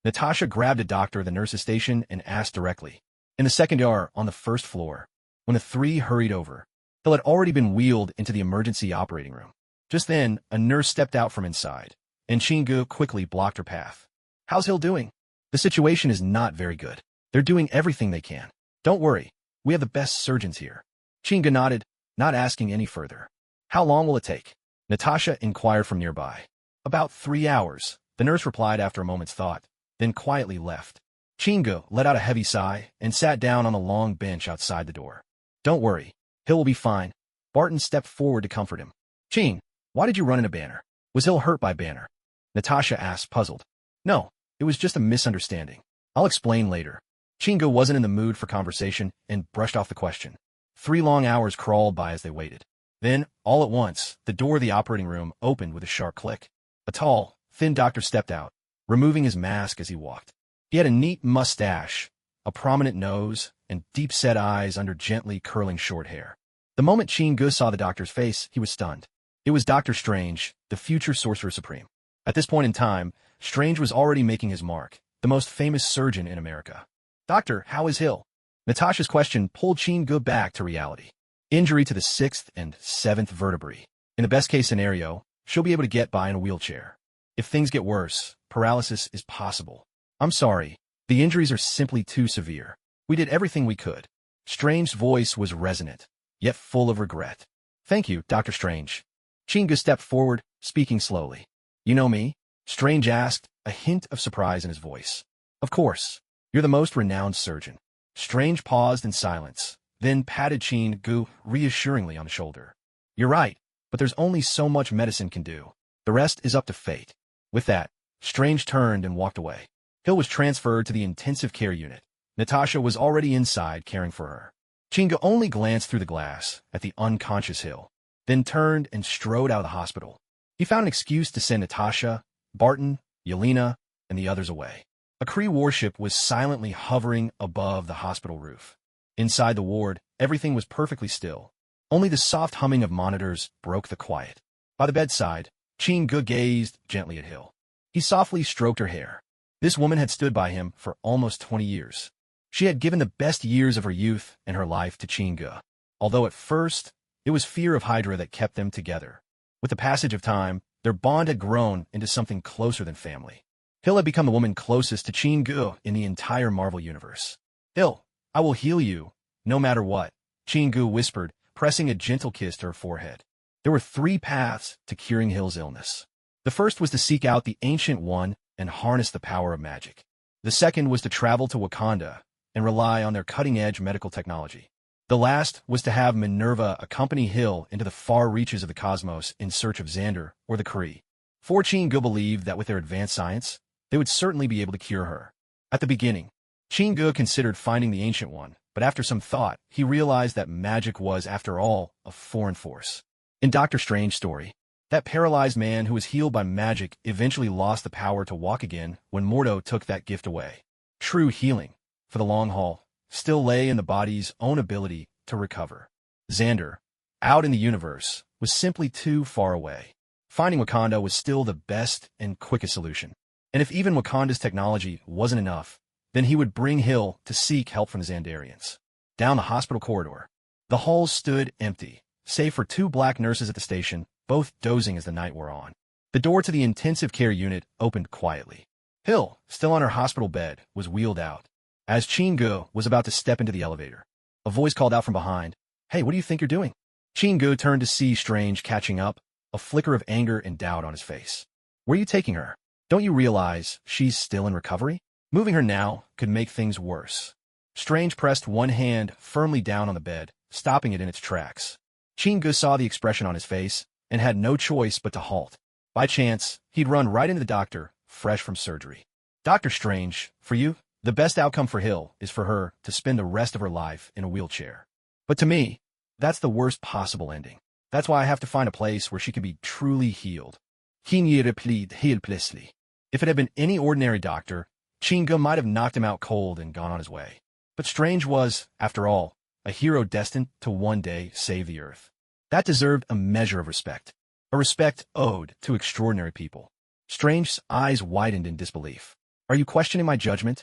Natasha grabbed a doctor at the nurse's station and asked directly. In the second ER on the first floor. When the 3 hurried over, Hill had already been wheeled into the emergency operating room. Just then, a nurse stepped out from inside, and Chingu quickly blocked her path. How's Hill doing? The situation is not very good. They're doing everything they can. Don't worry, we have the best surgeons here. Chingu nodded, not asking any further. How long will it take? Natasha inquired from nearby. About 3 hours, the nurse replied after a moment's thought, then quietly left. Chingu let out a heavy sigh and sat down on the long bench outside the door. Don't worry, Hill will be fine. Barton stepped forward to comfort him. Chin, why did you run in a Banner? Was Hill hurt by Banner? Natasha asked, puzzled. No, it was just a misunderstanding. I'll explain later. Chingu wasn't in the mood for conversation and brushed off the question. 3 long hours crawled by as they waited. Then, all at once, the door of the operating room opened with a sharp click. A tall, thin doctor stepped out, removing his mask as he walked. He had a neat mustache, a prominent nose, and deep-set eyes under gently curling short hair. The moment Chingu saw the doctor's face, he was stunned. It was Dr. Strange, the future Sorcerer Supreme. At this point in time, Strange was already making his mark, the most famous surgeon in America. Doctor, how is Hill? Natasha's question pulled Chingu back to reality. Injury to the 6th and 7th vertebrae. In the best-case scenario, she'll be able to get by in a wheelchair. If things get worse, paralysis is possible. I'm sorry, the injuries are simply too severe. We did everything we could. Strange's voice was resonant, yet full of regret. Thank you, Dr. Strange. Chingu stepped forward, speaking slowly. You know me? Strange asked, a hint of surprise in his voice. Of course. You're the most renowned surgeon. Strange paused in silence, then patted Chingu reassuringly on the shoulder. You're right, but there's only so much medicine can do. The rest is up to fate. With that, Strange turned and walked away. Hill was transferred to the intensive care unit. Natasha was already inside caring for her. Chingu only glanced through the glass at the unconscious Hill, then turned and strode out of the hospital. He found an excuse to send Natasha, Barton, Yelena, and the others away. A Kree warship was silently hovering above the hospital roof. Inside the ward, everything was perfectly still. Only the soft humming of monitors broke the quiet. By the bedside, Chingu gazed gently at Hill. He softly stroked her hair. This woman had stood by him for almost 20 years. She had given the best years of her youth and her life to Chingu. Although at first, it was fear of Hydra that kept them together. With the passage of time, their bond had grown into something closer than family. Hill had become the woman closest to Chingu in the entire Marvel Universe. Hill, I will heal you, no matter what, Chingu whispered, pressing a gentle kiss to her forehead. There were 3 paths to curing Hill's illness. The first was to seek out the Ancient One and harness the power of magic. The second was to travel to Wakanda and rely on their cutting-edge medical technology. The last was to have Minerva accompany Hill into the far reaches of the cosmos in search of Xander or the Kree. For Chingu believed that with their advanced science, they would certainly be able to cure her. At the beginning, Chingu considered finding the Ancient One, but after some thought, he realized that magic was, after all, a foreign force. In Doctor Strange's story, that paralyzed man who was healed by magic eventually lost the power to walk again when Mordo took that gift away. True healing, for the long haul, still lay in the body's own ability to recover. Xander, out in the universe, was simply too far away. Finding Wakanda was still the best and quickest solution. And if even Wakanda's technology wasn't enough, then he would bring Hill to seek help from the Xandarians. Down the hospital corridor, the halls stood empty, save for 2 black nurses at the station, both dozing as the night wore on. The door to the intensive care unit opened quietly. Hill, still on her hospital bed, was wheeled out. As Chingu was about to step into the elevator, A voice called out from behind. Hey, what do you think you're doing? Chingu turned to see Strange catching up, a flicker of anger and doubt on his face. Where are you taking her? Don't you realize she's still in recovery? Moving her now could make things worse. Strange pressed one hand firmly down on the bed, stopping it in its tracks. Chingu saw the expression on his face and had no choice but to halt. By chance, he'd run right into the doctor, fresh from surgery. Dr. Strange, for you, the best outcome for Hill is for her to spend the rest of her life in a wheelchair. But to me, that's the worst possible ending. That's why I have to find a place where she can be truly healed. He replied helplessly. If it had been any ordinary doctor, Chingu might have knocked him out cold and gone on his way. But Strange was, after all, a hero destined to one day save the Earth. That deserved a measure of respect. A respect owed to extraordinary people. Strange's eyes widened in disbelief. Are you questioning my judgment?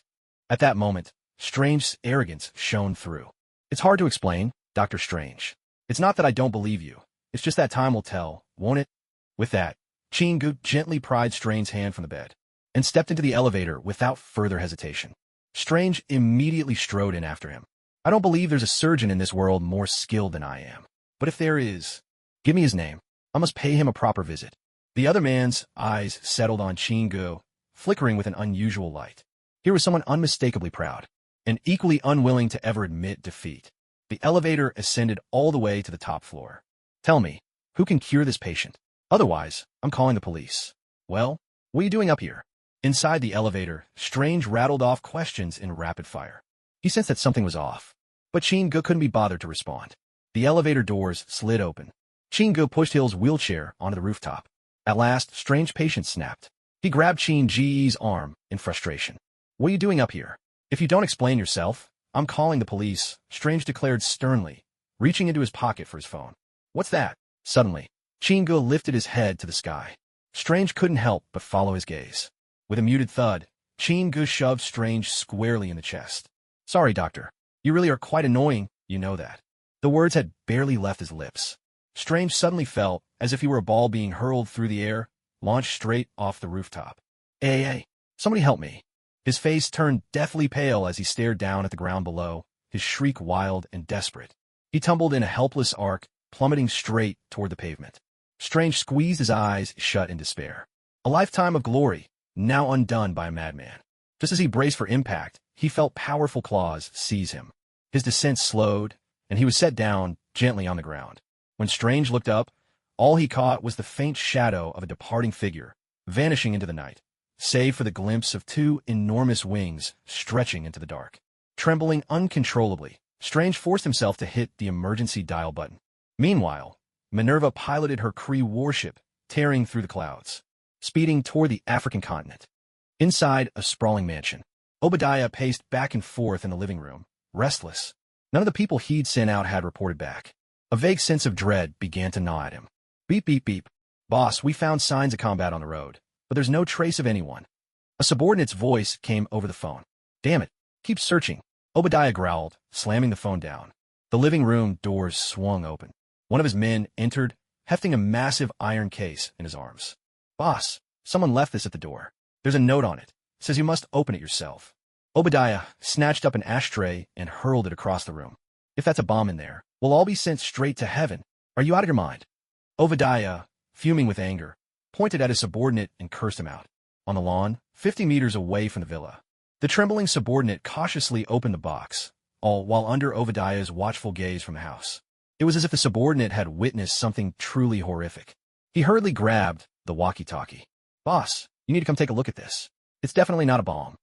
At that moment, Strange's arrogance shone through. It's hard to explain, Dr. Strange. It's not that I don't believe you. It's just that time will tell, won't it? With that, Chingu gently pried Strange's hand from the bed and stepped into the elevator without further hesitation. Strange immediately strode in after him. I don't believe there's a surgeon in this world more skilled than I am. But if there is, give me his name. I must pay him a proper visit. The other man's eyes settled on Chingu, flickering with an unusual light. Here was someone unmistakably proud, and equally unwilling to ever admit defeat. The elevator ascended all the way to the top floor. Tell me, who can cure this patient? Otherwise, I'm calling the police. Well, what are you doing up here? Inside the elevator, Strange rattled off questions in rapid fire. He sensed that something was off, but Chingu couldn't be bothered to respond. The elevator doors slid open. Chingu pushed Hill's wheelchair onto the rooftop. At last, Strange's patience snapped. He grabbed Chingu's arm in frustration. What are you doing up here? If you don't explain yourself, I'm calling the police, Strange declared sternly, reaching into his pocket for his phone. What's that? Suddenly, Chingu lifted his head to the sky. Strange couldn't help but follow his gaze. With a muted thud, Chingu shoved Strange squarely in the chest. Sorry, doctor. You really are quite annoying, you know that. The words had barely left his lips. Strange suddenly felt as if he were a ball being hurled through the air, launched straight off the rooftop. Hey, somebody help me. His face turned deathly pale as he stared down at the ground below, his shriek wild and desperate. He tumbled in a helpless arc, plummeting straight toward the pavement. Strange squeezed his eyes shut in despair. A lifetime of glory, now undone by a madman. Just as he braced for impact, he felt powerful claws seize him. His descent slowed, and he was set down gently on the ground. When Strange looked up, all he caught was the faint shadow of a departing figure, vanishing into the night, save for the glimpse of two enormous wings stretching into the dark. Trembling uncontrollably, Strange forced himself to hit the emergency dial button. Meanwhile, Minerva piloted her Kree warship, tearing through the clouds, speeding toward the African continent. Inside a sprawling mansion, Obadiah paced back and forth in the living room, restless. None of the people he'd sent out had reported back. A vague sense of dread began to gnaw at him. Beep, beep, beep. Boss, we found signs of combat on the road, but there's no trace of anyone. A subordinate's voice came over the phone. Damn it. Keep searching. Obadiah growled, slamming the phone down. The living room doors swung open. One of his men entered, hefting a massive iron case in his arms. Boss, someone left this at the door. There's a note on it. Says you must open it yourself. Obadiah snatched up an ashtray and hurled it across the room. If that's a bomb in there, we'll all be sent straight to heaven. Are you out of your mind? Obadiah, fuming with anger, pointed at his subordinate and cursed him out. On the lawn, 50 meters away from the villa, the trembling subordinate cautiously opened the box, all while under Obadiah's watchful gaze from the house. It was as if the subordinate had witnessed something truly horrific. He hurriedly grabbed the walkie-talkie. Boss, you need to come take a look at this. It's definitely not a bomb.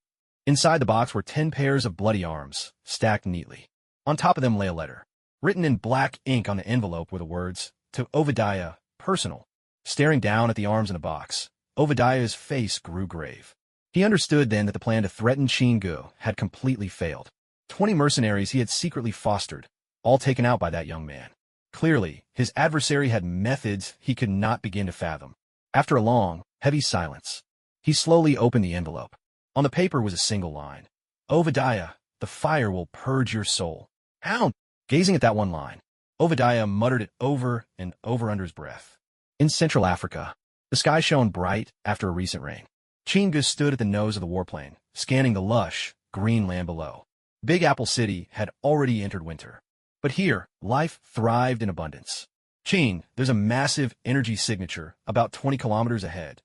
Inside the box were 10 pairs of bloody arms, stacked neatly. On top of them lay a letter. Written in black ink on the envelope were the words, to Obadiah, personal. Staring down at the arms in the box, Obadiah's face grew grave. He understood then that the plan to threaten Chingu had completely failed. 20 mercenaries he had secretly fostered, all taken out by that young man. Clearly, his adversary had methods he could not begin to fathom. After a long, heavy silence, he slowly opened the envelope. On the paper was a single line. Obadiah, the fire will purge your soul. Hound! Gazing at that one line, Obadiah muttered it over and over under his breath. In Central Africa, the sky shone bright after a recent rain. Chingu stood at the nose of the warplane, scanning the lush, green land below. Big Apple City had already entered winter. But here, life thrived in abundance. Ching, there's a massive energy signature about 20 kilometers ahead.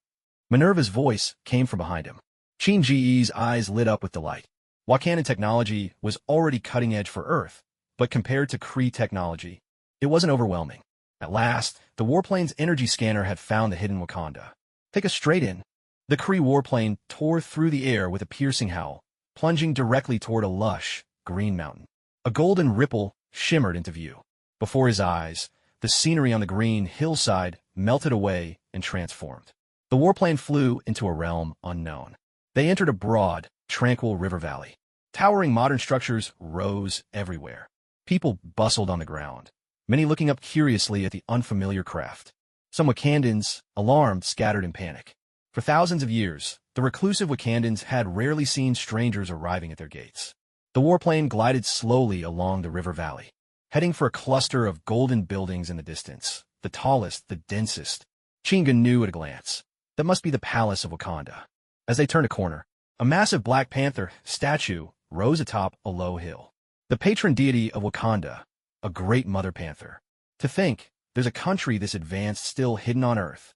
Minerva's voice came from behind him. Ching Ge's eyes lit up with delight. Wakandan technology was already cutting edge for Earth, but compared to Kree technology, it wasn't overwhelming. At last, the warplane's energy scanner had found the hidden Wakanda. Take us straight in. The Kree warplane tore through the air with a piercing howl, plunging directly toward a lush, green mountain. A golden ripple shimmered into view. Before his eyes, the scenery on the green hillside melted away and transformed. The warplane flew into a realm unknown. They entered a broad, tranquil river valley. Towering modern structures rose everywhere. People bustled on the ground, many looking up curiously at the unfamiliar craft. Some Wakandans, alarmed, scattered in panic. For thousands of years, the reclusive Wakandans had rarely seen strangers arriving at their gates. The warplane glided slowly along the river valley, heading for a cluster of golden buildings in the distance, the tallest, the densest. Chinga knew at a glance. That must be the palace of Wakanda. As they turned a corner, a massive Black Panther statue rose atop a low hill. The patron deity of Wakanda, a great mother panther. To think, there's a country this advanced still hidden on Earth.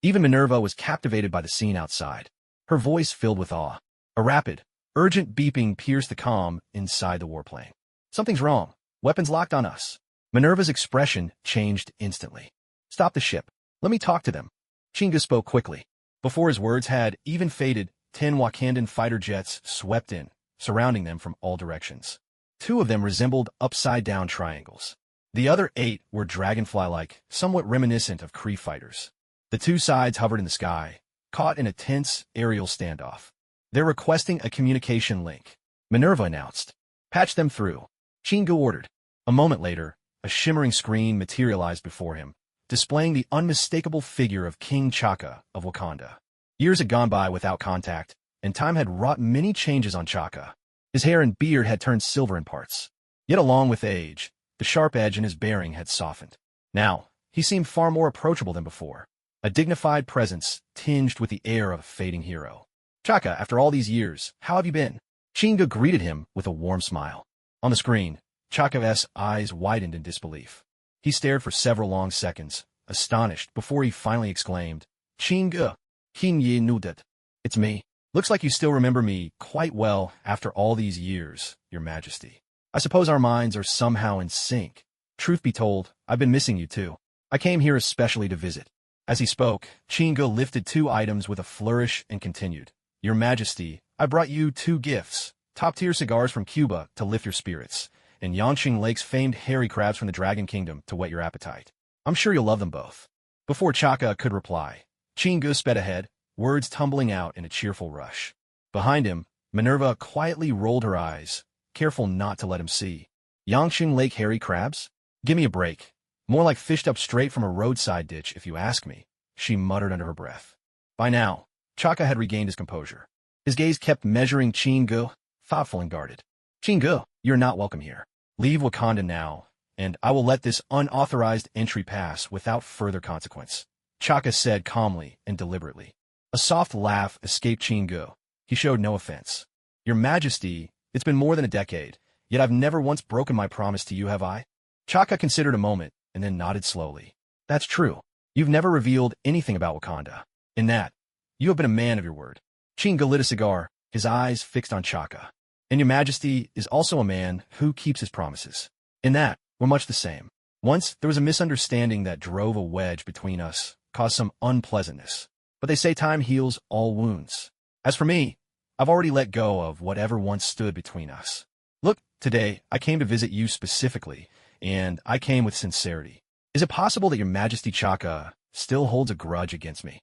Even Minerva was captivated by the scene outside, her voice filled with awe. A rapid, urgent beeping pierced the calm inside the warplane. Something's wrong. Weapons locked on us. Minerva's expression changed instantly. Stop the ship. Let me talk to them. Chinga spoke quickly. Before his words had even faded, 10 Wakandan fighter jets swept in, surrounding them from all directions. 2 of them resembled upside-down triangles. The other 8 were dragonfly-like, somewhat reminiscent of Kree fighters. The 2 sides hovered in the sky, caught in a tense aerial standoff. They're requesting a communication link, Minerva announced. Patch them through. Chinga ordered. A moment later, a shimmering screen materialized before him, displaying the unmistakable figure of King Chaka of Wakanda. Years had gone by without contact, and time had wrought many changes on Chaka. His hair and beard had turned silver in parts. Yet along with age, the sharp edge in his bearing had softened. Now, he seemed far more approachable than before, a dignified presence tinged with the air of a fading hero. Chaka, after all these years, how have you been? Chinga greeted him with a warm smile. On the screen, Chaka's eyes widened in disbelief. He stared for several long seconds, astonished, before he finally exclaimed, Chinga, Hinye Nudat. It's me. Looks like you still remember me quite well after all these years, Your Majesty. I suppose our minds are somehow in sync. Truth be told, I've been missing you too. I came here especially to visit. As he spoke, Chinga lifted 2 items with a flourish and continued. Your Majesty, I brought you 2 gifts, top-tier cigars from Cuba to lift your spirits, and Yangtze Lake's famed hairy crabs from the Dragon Kingdom to whet your appetite. I'm sure you'll love them both. Before Chaka could reply, Chinga sped ahead, words tumbling out in a cheerful rush. Behind him, Minerva quietly rolled her eyes, careful not to let him see. Yangtze Lake hairy crabs? Give me a break. More like fished up straight from a roadside ditch, if you ask me, she muttered under her breath. By now, Chaka had regained his composure. His gaze kept measuring Chinga, thoughtful and guarded. Chinga, you're not welcome here. Leave Wakanda now, and I will let this unauthorized entry pass without further consequence, Chaka said calmly and deliberately. A soft laugh escaped Chinga. He showed no offense. Your Majesty, it's been more than a decade, yet I've never once broken my promise to you, have I? Chaka considered a moment, and then nodded slowly. That's true. You've never revealed anything about Wakanda. In that, you have been a man of your word. Chinga lit a cigar, his eyes fixed on Chaka. And Your Majesty is also a man who keeps his promises. In that, we're much the same. Once, there was a misunderstanding that drove a wedge between us, caused some unpleasantness. But they say time heals all wounds. As for me, I've already let go of whatever once stood between us. Look, today, I came to visit you specifically, and I came with sincerity. Is it possible that Your Majesty Chaka still holds a grudge against me?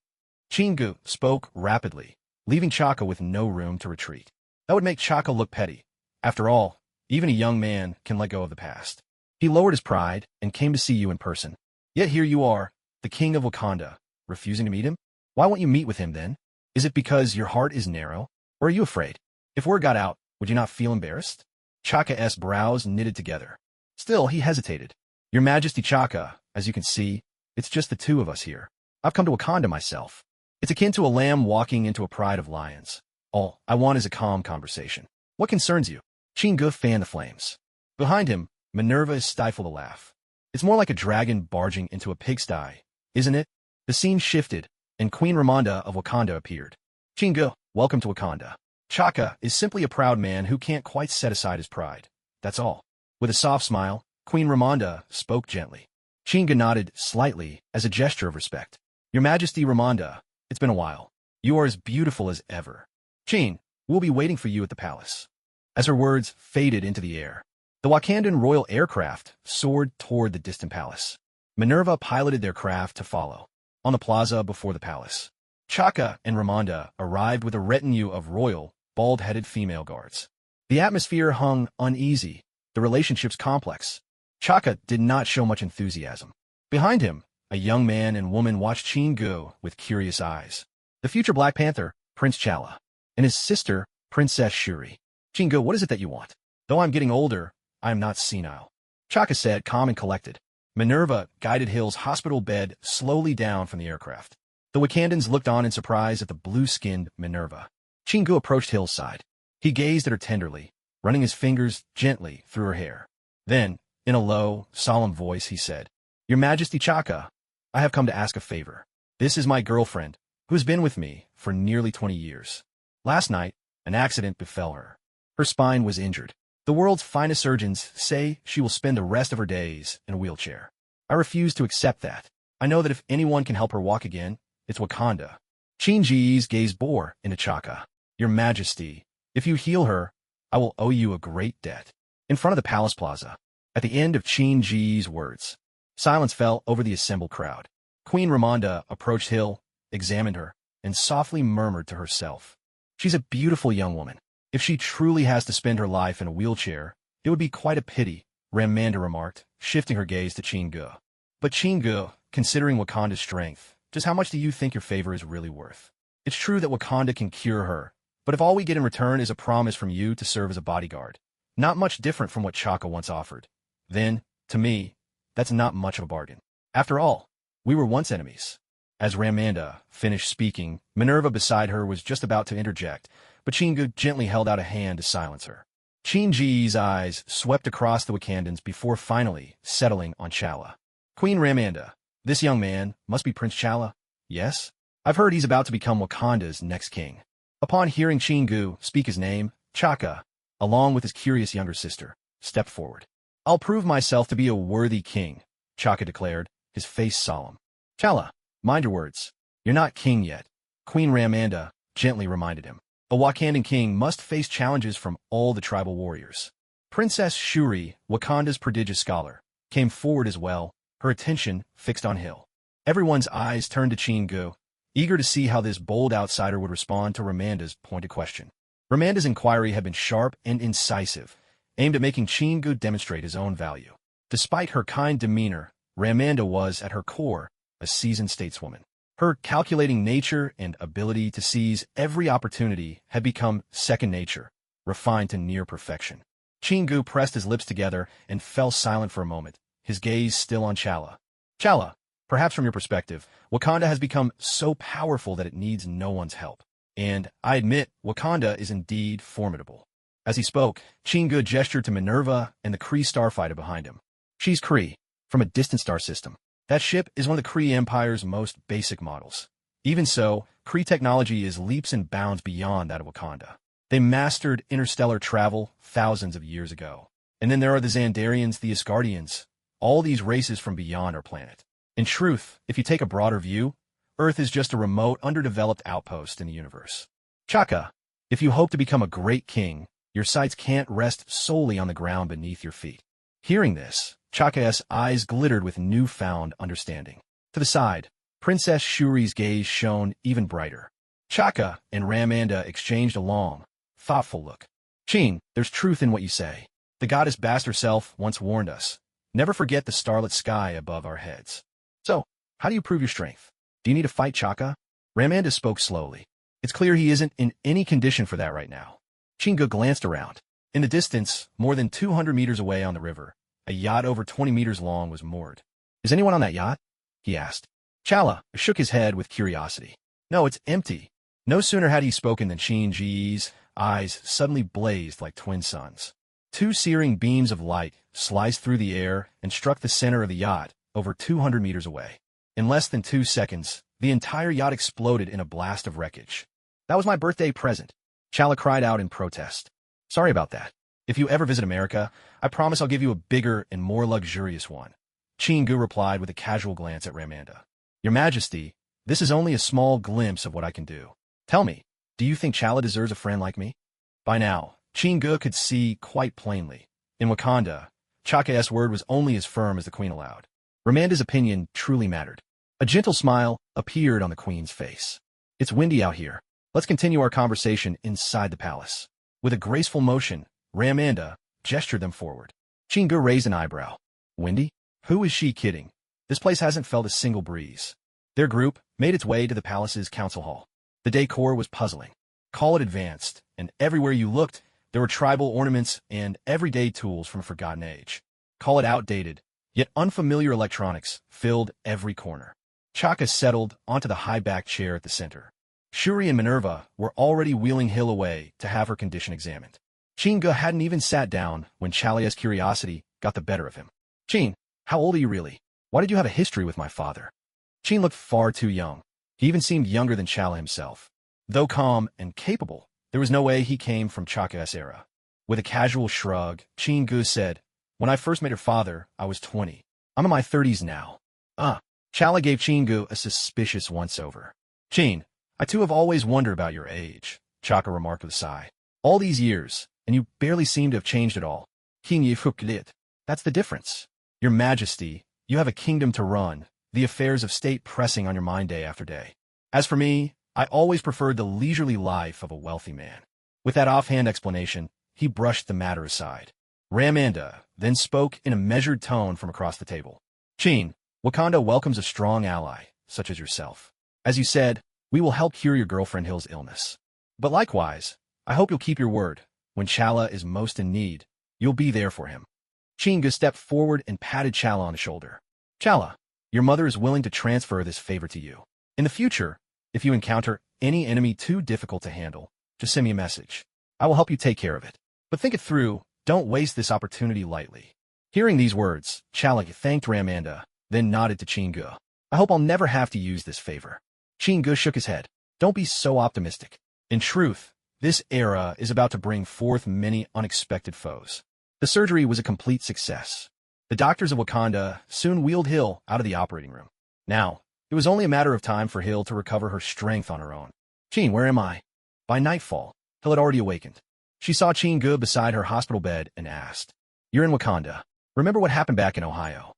Chingu spoke rapidly, leaving Chaka with no room to retreat. That would make Chaka look petty. After all, even a young man can let go of the past. He lowered his pride and came to see you in person. Yet here you are, the king of Wakanda, refusing to meet him? Why won't you meet with him then? Is it because your heart is narrow, or are you afraid? If word got out, would you not feel embarrassed? Chaka's brows knitted together. Still, he hesitated. Your Majesty Chaka, as you can see, it's just the 2 of us here. I've come to Wakanda myself. It's akin to a lamb walking into a pride of lions. All I want is a calm conversation. What concerns you? Chinga fanned the flames. Behind him, Minerva stifled a laugh. It's more like a dragon barging into a pigsty, isn't it? The scene shifted, and Queen Ramonda of Wakanda appeared. Chingu, welcome to Wakanda. Chaka is simply a proud man who can't quite set aside his pride. That's all. With a soft smile, Queen Ramonda spoke gently. Chingu nodded slightly as a gesture of respect. Your Majesty Ramonda, it's been a while. You are as beautiful as ever. Chin, we'll be waiting for you at the palace. As her words faded into the air, the Wakandan royal aircraft soared toward the distant palace. Minerva piloted their craft to follow. On the plaza before the palace, Chaka and Ramonda arrived with a retinue of royal, bald-headed female guards. The atmosphere hung uneasy, the relationships complex. Chaka did not show much enthusiasm. Behind him, a young man and woman watched Chingu with curious eyes. The future Black Panther, Prince Chala, and his sister, Princess Shuri. Chingu, what is it that you want? Though I'm getting older, I am not senile. Chaka said, calm and collected. Minerva guided Hill's hospital bed slowly down from the aircraft. The Wakandans looked on in surprise at the blue-skinned Minerva. Chingu approached Hill's side. He gazed at her tenderly, running his fingers gently through her hair. Then, in a low, solemn voice, he said, Your Majesty Chaka, I have come to ask a favor. This is my girlfriend, who has been with me for nearly 20 years. Last night, an accident befell her. Her spine was injured. The world's finest surgeons say she will spend the rest of her days in a wheelchair. I refuse to accept that. I know that if anyone can help her walk again, it's Wakanda. Chinji's gaze bore into Chaka. Your Majesty, if you heal her, I will owe you a great debt. In front of the palace plaza, at the end of Chinji's words, silence fell over the assembled crowd. Queen Ramonda approached Hill, examined her, and softly murmured to herself. She's a beautiful young woman. If she truly has to spend her life in a wheelchair, it would be quite a pity, Ramonda remarked, shifting her gaze to Chingu. But Chingu, considering Wakanda's strength, just how much do you think your favor is really worth? It's true that Wakanda can cure her, but if all we get in return is a promise from you to serve as a bodyguard, not much different from what Chaka once offered, then, to me, that's not much of a bargain. After all, we were once enemies. As Ramonda finished speaking, Minerva beside her was just about to interject, but Chingu gently held out a hand to silence her. Chinji's eyes swept across the Wakandans before finally settling on Chala. Queen Ramonda, this young man must be Prince Chala, yes? I've heard he's about to become Wakanda's next king. Upon hearing Chingu speak his name, Chaka, along with his curious younger sister, stepped forward. I'll prove myself to be a worthy king, Chaka declared, his face solemn. Chala, mind your words. You're not king yet, Queen Ramonda gently reminded him. A Wakandan king must face challenges from all the tribal warriors. Princess Shuri, Wakanda's prodigious scholar, came forward as well, her attention fixed on Hill. Everyone's eyes turned to Chingu, eager to see how this bold outsider would respond to Ramonda's pointed question. Ramonda's inquiry had been sharp and incisive, aimed at making Chingu demonstrate his own value. Despite her kind demeanor, Ramonda was, at her core, a seasoned stateswoman. Her calculating nature and ability to seize every opportunity had become second nature, refined to near perfection. Chingu pressed his lips together and fell silent for a moment, his gaze still on Chala. Chala, perhaps from your perspective, Wakanda has become so powerful that it needs no one's help. And, I admit, Wakanda is indeed formidable. As he spoke, Chingu gestured to Minerva and the Kree starfighter behind him. She's Kree, from a distant star system. That ship is one of the Kree Empire's most basic models. Even so, Kree technology is leaps and bounds beyond that of Wakanda. They mastered interstellar travel thousands of years ago. And then there are the Xandarians, the Asgardians, all these races from beyond our planet. In truth, if you take a broader view, Earth is just a remote, underdeveloped outpost in the universe. Chaka, if you hope to become a great king, your sights can't rest solely on the ground beneath your feet. Hearing this, Chaka's eyes glittered with newfound understanding. To the side, Princess Shuri's gaze shone even brighter. Chaka and Ramonda exchanged a long, thoughtful look. Chin, there's truth in what you say. The goddess Bast herself once warned us. Never forget the starlit sky above our heads. So, how do you prove your strength? Do you need to fight Chaka? Ramonda spoke slowly. It's clear he isn't in any condition for that right now. Chingu glanced around. In the distance, more than 200 meters away on the river, a yacht over 20 meters long was moored. Is anyone on that yacht? He asked. Chala shook his head with curiosity. No, it's empty. No sooner had he spoken than Chinji's eyes suddenly blazed like twin suns. Two searing beams of light sliced through the air and struck the center of the yacht over 200 meters away. In less than 2 seconds, the entire yacht exploded in a blast of wreckage. That was my birthday present, Chala cried out in protest. Sorry about that. If you ever visit America, I promise I'll give you a bigger and more luxurious one. Chingu replied with a casual glance at Ramanda. Your Majesty, this is only a small glimpse of what I can do. Tell me, do you think Chala deserves a friend like me? By now, Chingu could see quite plainly. In Wakanda, Chaka's word was only as firm as the queen allowed. Ramanda's opinion truly mattered. A gentle smile appeared on the queen's face. It's windy out here. Let's continue our conversation inside the palace. With a graceful motion, Ramanda gestured them forward. Chingu raised an eyebrow. Windy? Who is she kidding? This place hasn't felt a single breeze. Their group made its way to the palace's council hall. The decor was puzzling. Call it advanced, and everywhere you looked, there were tribal ornaments and everyday tools from a forgotten age. Call it outdated, yet unfamiliar electronics filled every corner. Chaka settled onto the high-backed chair at the center. Shuri and Minerva were already wheeling Hill away to have her condition examined. Chingu hadn't even sat down when Chalia's curiosity got the better of him. Chin, how old are you really? Why did you have a history with my father? Chin looked far too young. He even seemed younger than Chala himself. Though calm and capable, there was no way he came from Chaka's era. With a casual shrug, Chingu said, When I first met your father, I was 20. I'm in my 30s now. Chala gave Chingu a suspicious once-over. Chin, I too have always wondered about your age, Chaka remarked with a sigh. All these years, and you barely seem to have changed at all. King Yifuklit. That's the difference. Your Majesty, you have a kingdom to run, the affairs of state pressing on your mind day after day. As for me, I always preferred the leisurely life of a wealthy man. With that offhand explanation, he brushed the matter aside. Ramanda then spoke in a measured tone from across the table. Chin, Wakanda welcomes a strong ally, such as yourself. As you said, we will help cure your girlfriend Hill's illness. But likewise, I hope you'll keep your word. When Chala is most in need, you'll be there for him. Chingu stepped forward and patted Chala on the shoulder. Chala, your mother is willing to transfer this favor to you. In the future, if you encounter any enemy too difficult to handle, just send me a message. I will help you take care of it. But think it through, don't waste this opportunity lightly. Hearing these words, Chala thanked Ramanda, then nodded to Chingu. I hope I'll never have to use this favor. Chingu shook his head. Don't be so optimistic. In truth, this era is about to bring forth many unexpected foes. The surgery was a complete success. The doctors of Wakanda soon wheeled Hill out of the operating room. Now, it was only a matter of time for Hill to recover her strength on her own. Chin, where am I? By nightfall, Hill had already awakened. She saw Chingu beside her hospital bed and asked, You're in Wakanda. Remember what happened back in Ohio?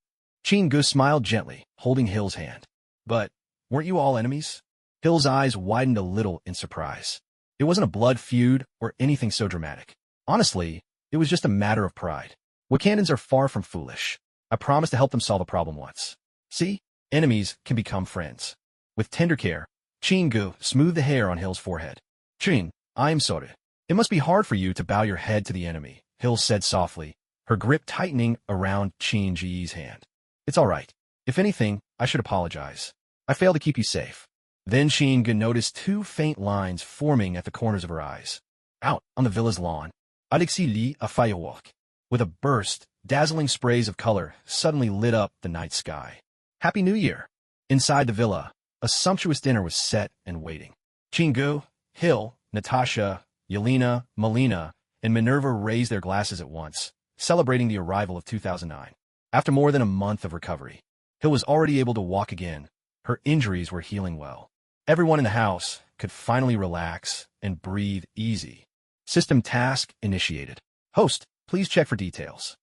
Chingu smiled gently, holding Hill's hand. But, weren't you all enemies? Hill's eyes widened a little in surprise. It wasn't a blood feud or anything so dramatic. Honestly, it was just a matter of pride. Wakandans are far from foolish. I promised to help them solve a problem once. See? Enemies can become friends. With tender care, Chingu smoothed the hair on Hill's forehead. Chin, I am sorry. It must be hard for you to bow your head to the enemy, Hill said softly, her grip tightening around Chingu's hand. It's all right. If anything, I should apologize. I failed to keep you safe. Then Chingu noticed two faint lines forming at the corners of her eyes. Out on the villa's lawn, Alexis lit a firework. With a burst, dazzling sprays of color suddenly lit up the night sky. Happy New Year! Inside the villa, a sumptuous dinner was set and waiting. Chingu, Hill, Natasha, Yelena, Melina, and Minerva raised their glasses at once, celebrating the arrival of 2009. After more than a month of recovery, Hill was already able to walk again. Her injuries were healing well. Everyone in the house could finally relax and breathe easy. System task initiated. Host, please check for details.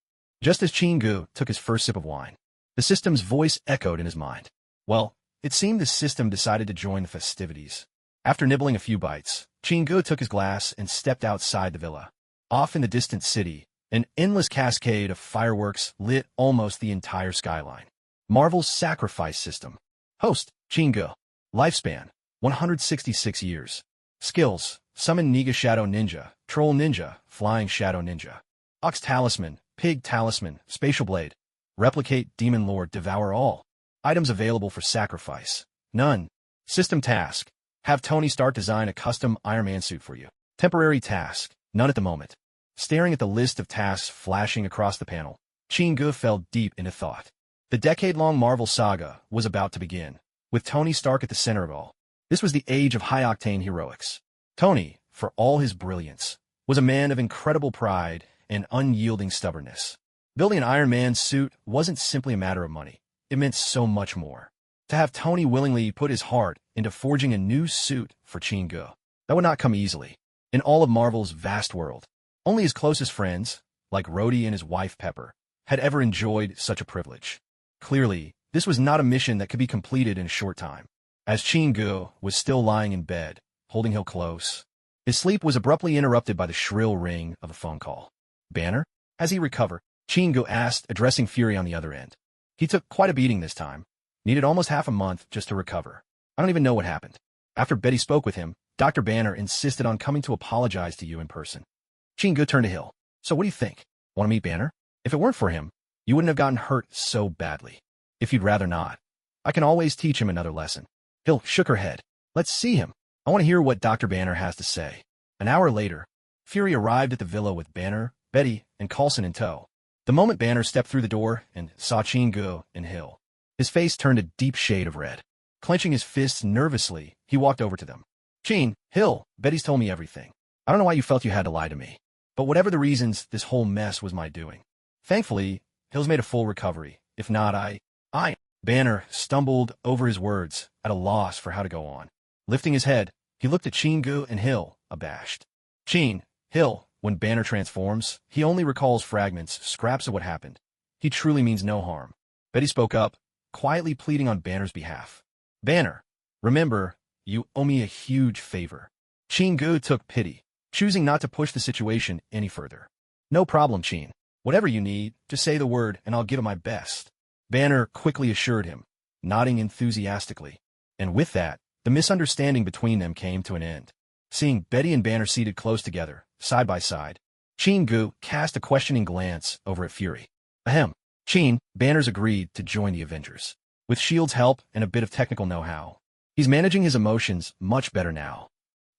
Just as Chingu took his first sip of wine, the system's voice echoed in his mind. Well, it seemed the system decided to join the festivities. After nibbling a few bites, Chingu took his glass and stepped outside the villa. Off in the distant city, an endless cascade of fireworks lit almost the entire skyline. Marvel's sacrifice system. Host, Chingu. Lifespan, 166 years. Skills, Summon Niga Shadow Ninja, Troll Ninja, Flying Shadow Ninja. Ox Talisman, Pig Talisman, Spatial Blade. Replicate Demon Lord Devour All. Items available for sacrifice. None. System task. Have Tony Stark design a custom Iron Man suit for you. Temporary task. None at the moment. Staring at the list of tasks flashing across the panel, Chingu fell deep into thought. The decade-long Marvel saga was about to begin, with Tony Stark at the center of it all. This was the age of high-octane heroics. Tony, for all his brilliance, was a man of incredible pride and unyielding stubbornness. Building an Iron Man suit wasn't simply a matter of money. It meant so much more. To have Tony willingly put his heart into forging a new suit for Chingu, that would not come easily. In all of Marvel's vast world, only his closest friends, like Rhodey and his wife Pepper, had ever enjoyed such a privilege. Clearly, this was not a mission that could be completed in a short time. As Chingu was still lying in bed, holding Hill close, his sleep was abruptly interrupted by the shrill ring of a phone call. Banner? Has he recovered? Chingu asked, addressing Fury on the other end. He took quite a beating this time. Needed almost half a month just to recover. I don't even know what happened. After Betty spoke with him, Dr. Banner insisted on coming to apologize to you in person. Chingu turned to Hill. So what do you think? Want to meet Banner? If it weren't for him, you wouldn't have gotten hurt so badly. If you'd rather not, I can always teach him another lesson. Hill shook her head. Let's see him. I want to hear what Dr. Banner has to say. An hour later, Fury arrived at the villa with Banner, Betty, and Coulson in tow. The moment Banner stepped through the door and saw Chingu and Hill, his face turned a deep shade of red. Clenching his fists nervously, he walked over to them. Hill, Betty's told me everything. I don't know why you felt you had to lie to me. But whatever the reasons, this whole mess was my doing. Thankfully, Hill's made a full recovery. If not, Banner stumbled over his words, at a loss for how to go on. Lifting his head, he looked at Chingu and Hill, abashed. Hill, when Banner transforms, he only recalls fragments, scraps of what happened. He truly means no harm. Betty spoke up, quietly pleading on Banner's behalf. Banner, remember, you owe me a huge favor. Chingu took pity, choosing not to push the situation any further. No problem, Chin. Whatever you need, just say the word and I'll give it my best. Banner quickly assured him, nodding enthusiastically. And with that, the misunderstanding between them came to an end. Seeing Betty and Banner seated close together, side by side, Chingu cast a questioning glance over at Fury. Ahem. Banner's agreed to join the Avengers. With S.H.I.E.L.D.'s help and a bit of technical know-how, he's managing his emotions much better now.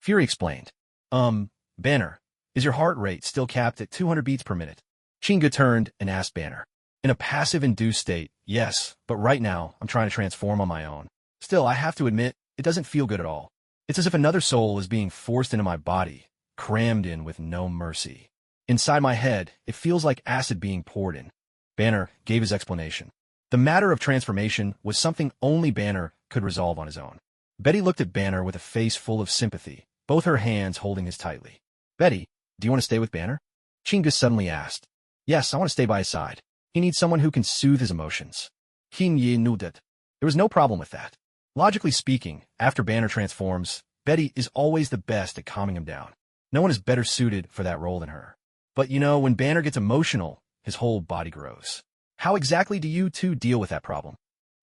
Fury explained. Banner, is your heart rate still capped at 200 beats per minute? Chingu turned and asked Banner. In a passive-induced state, yes, but right now, I'm trying to transform on my own. Still, I have to admit, it doesn't feel good at all. It's as if another soul is being forced into my body, crammed in with no mercy. Inside my head, it feels like acid being poured in. Banner gave his explanation. The matter of transformation was something only Banner could resolve on his own. Betty looked at Banner with a face full of sympathy, both her hands holding his tightly. Betty, do you want to stay with Banner? Chingu suddenly asked. Yes, I want to stay by his side. He needs someone who can soothe his emotions. He knew that. There was no problem with that. Logically speaking, after Banner transforms, Betty is always the best at calming him down. No one is better suited for that role than her. But you know, when Banner gets emotional, his whole body grows. How exactly do you two deal with that problem?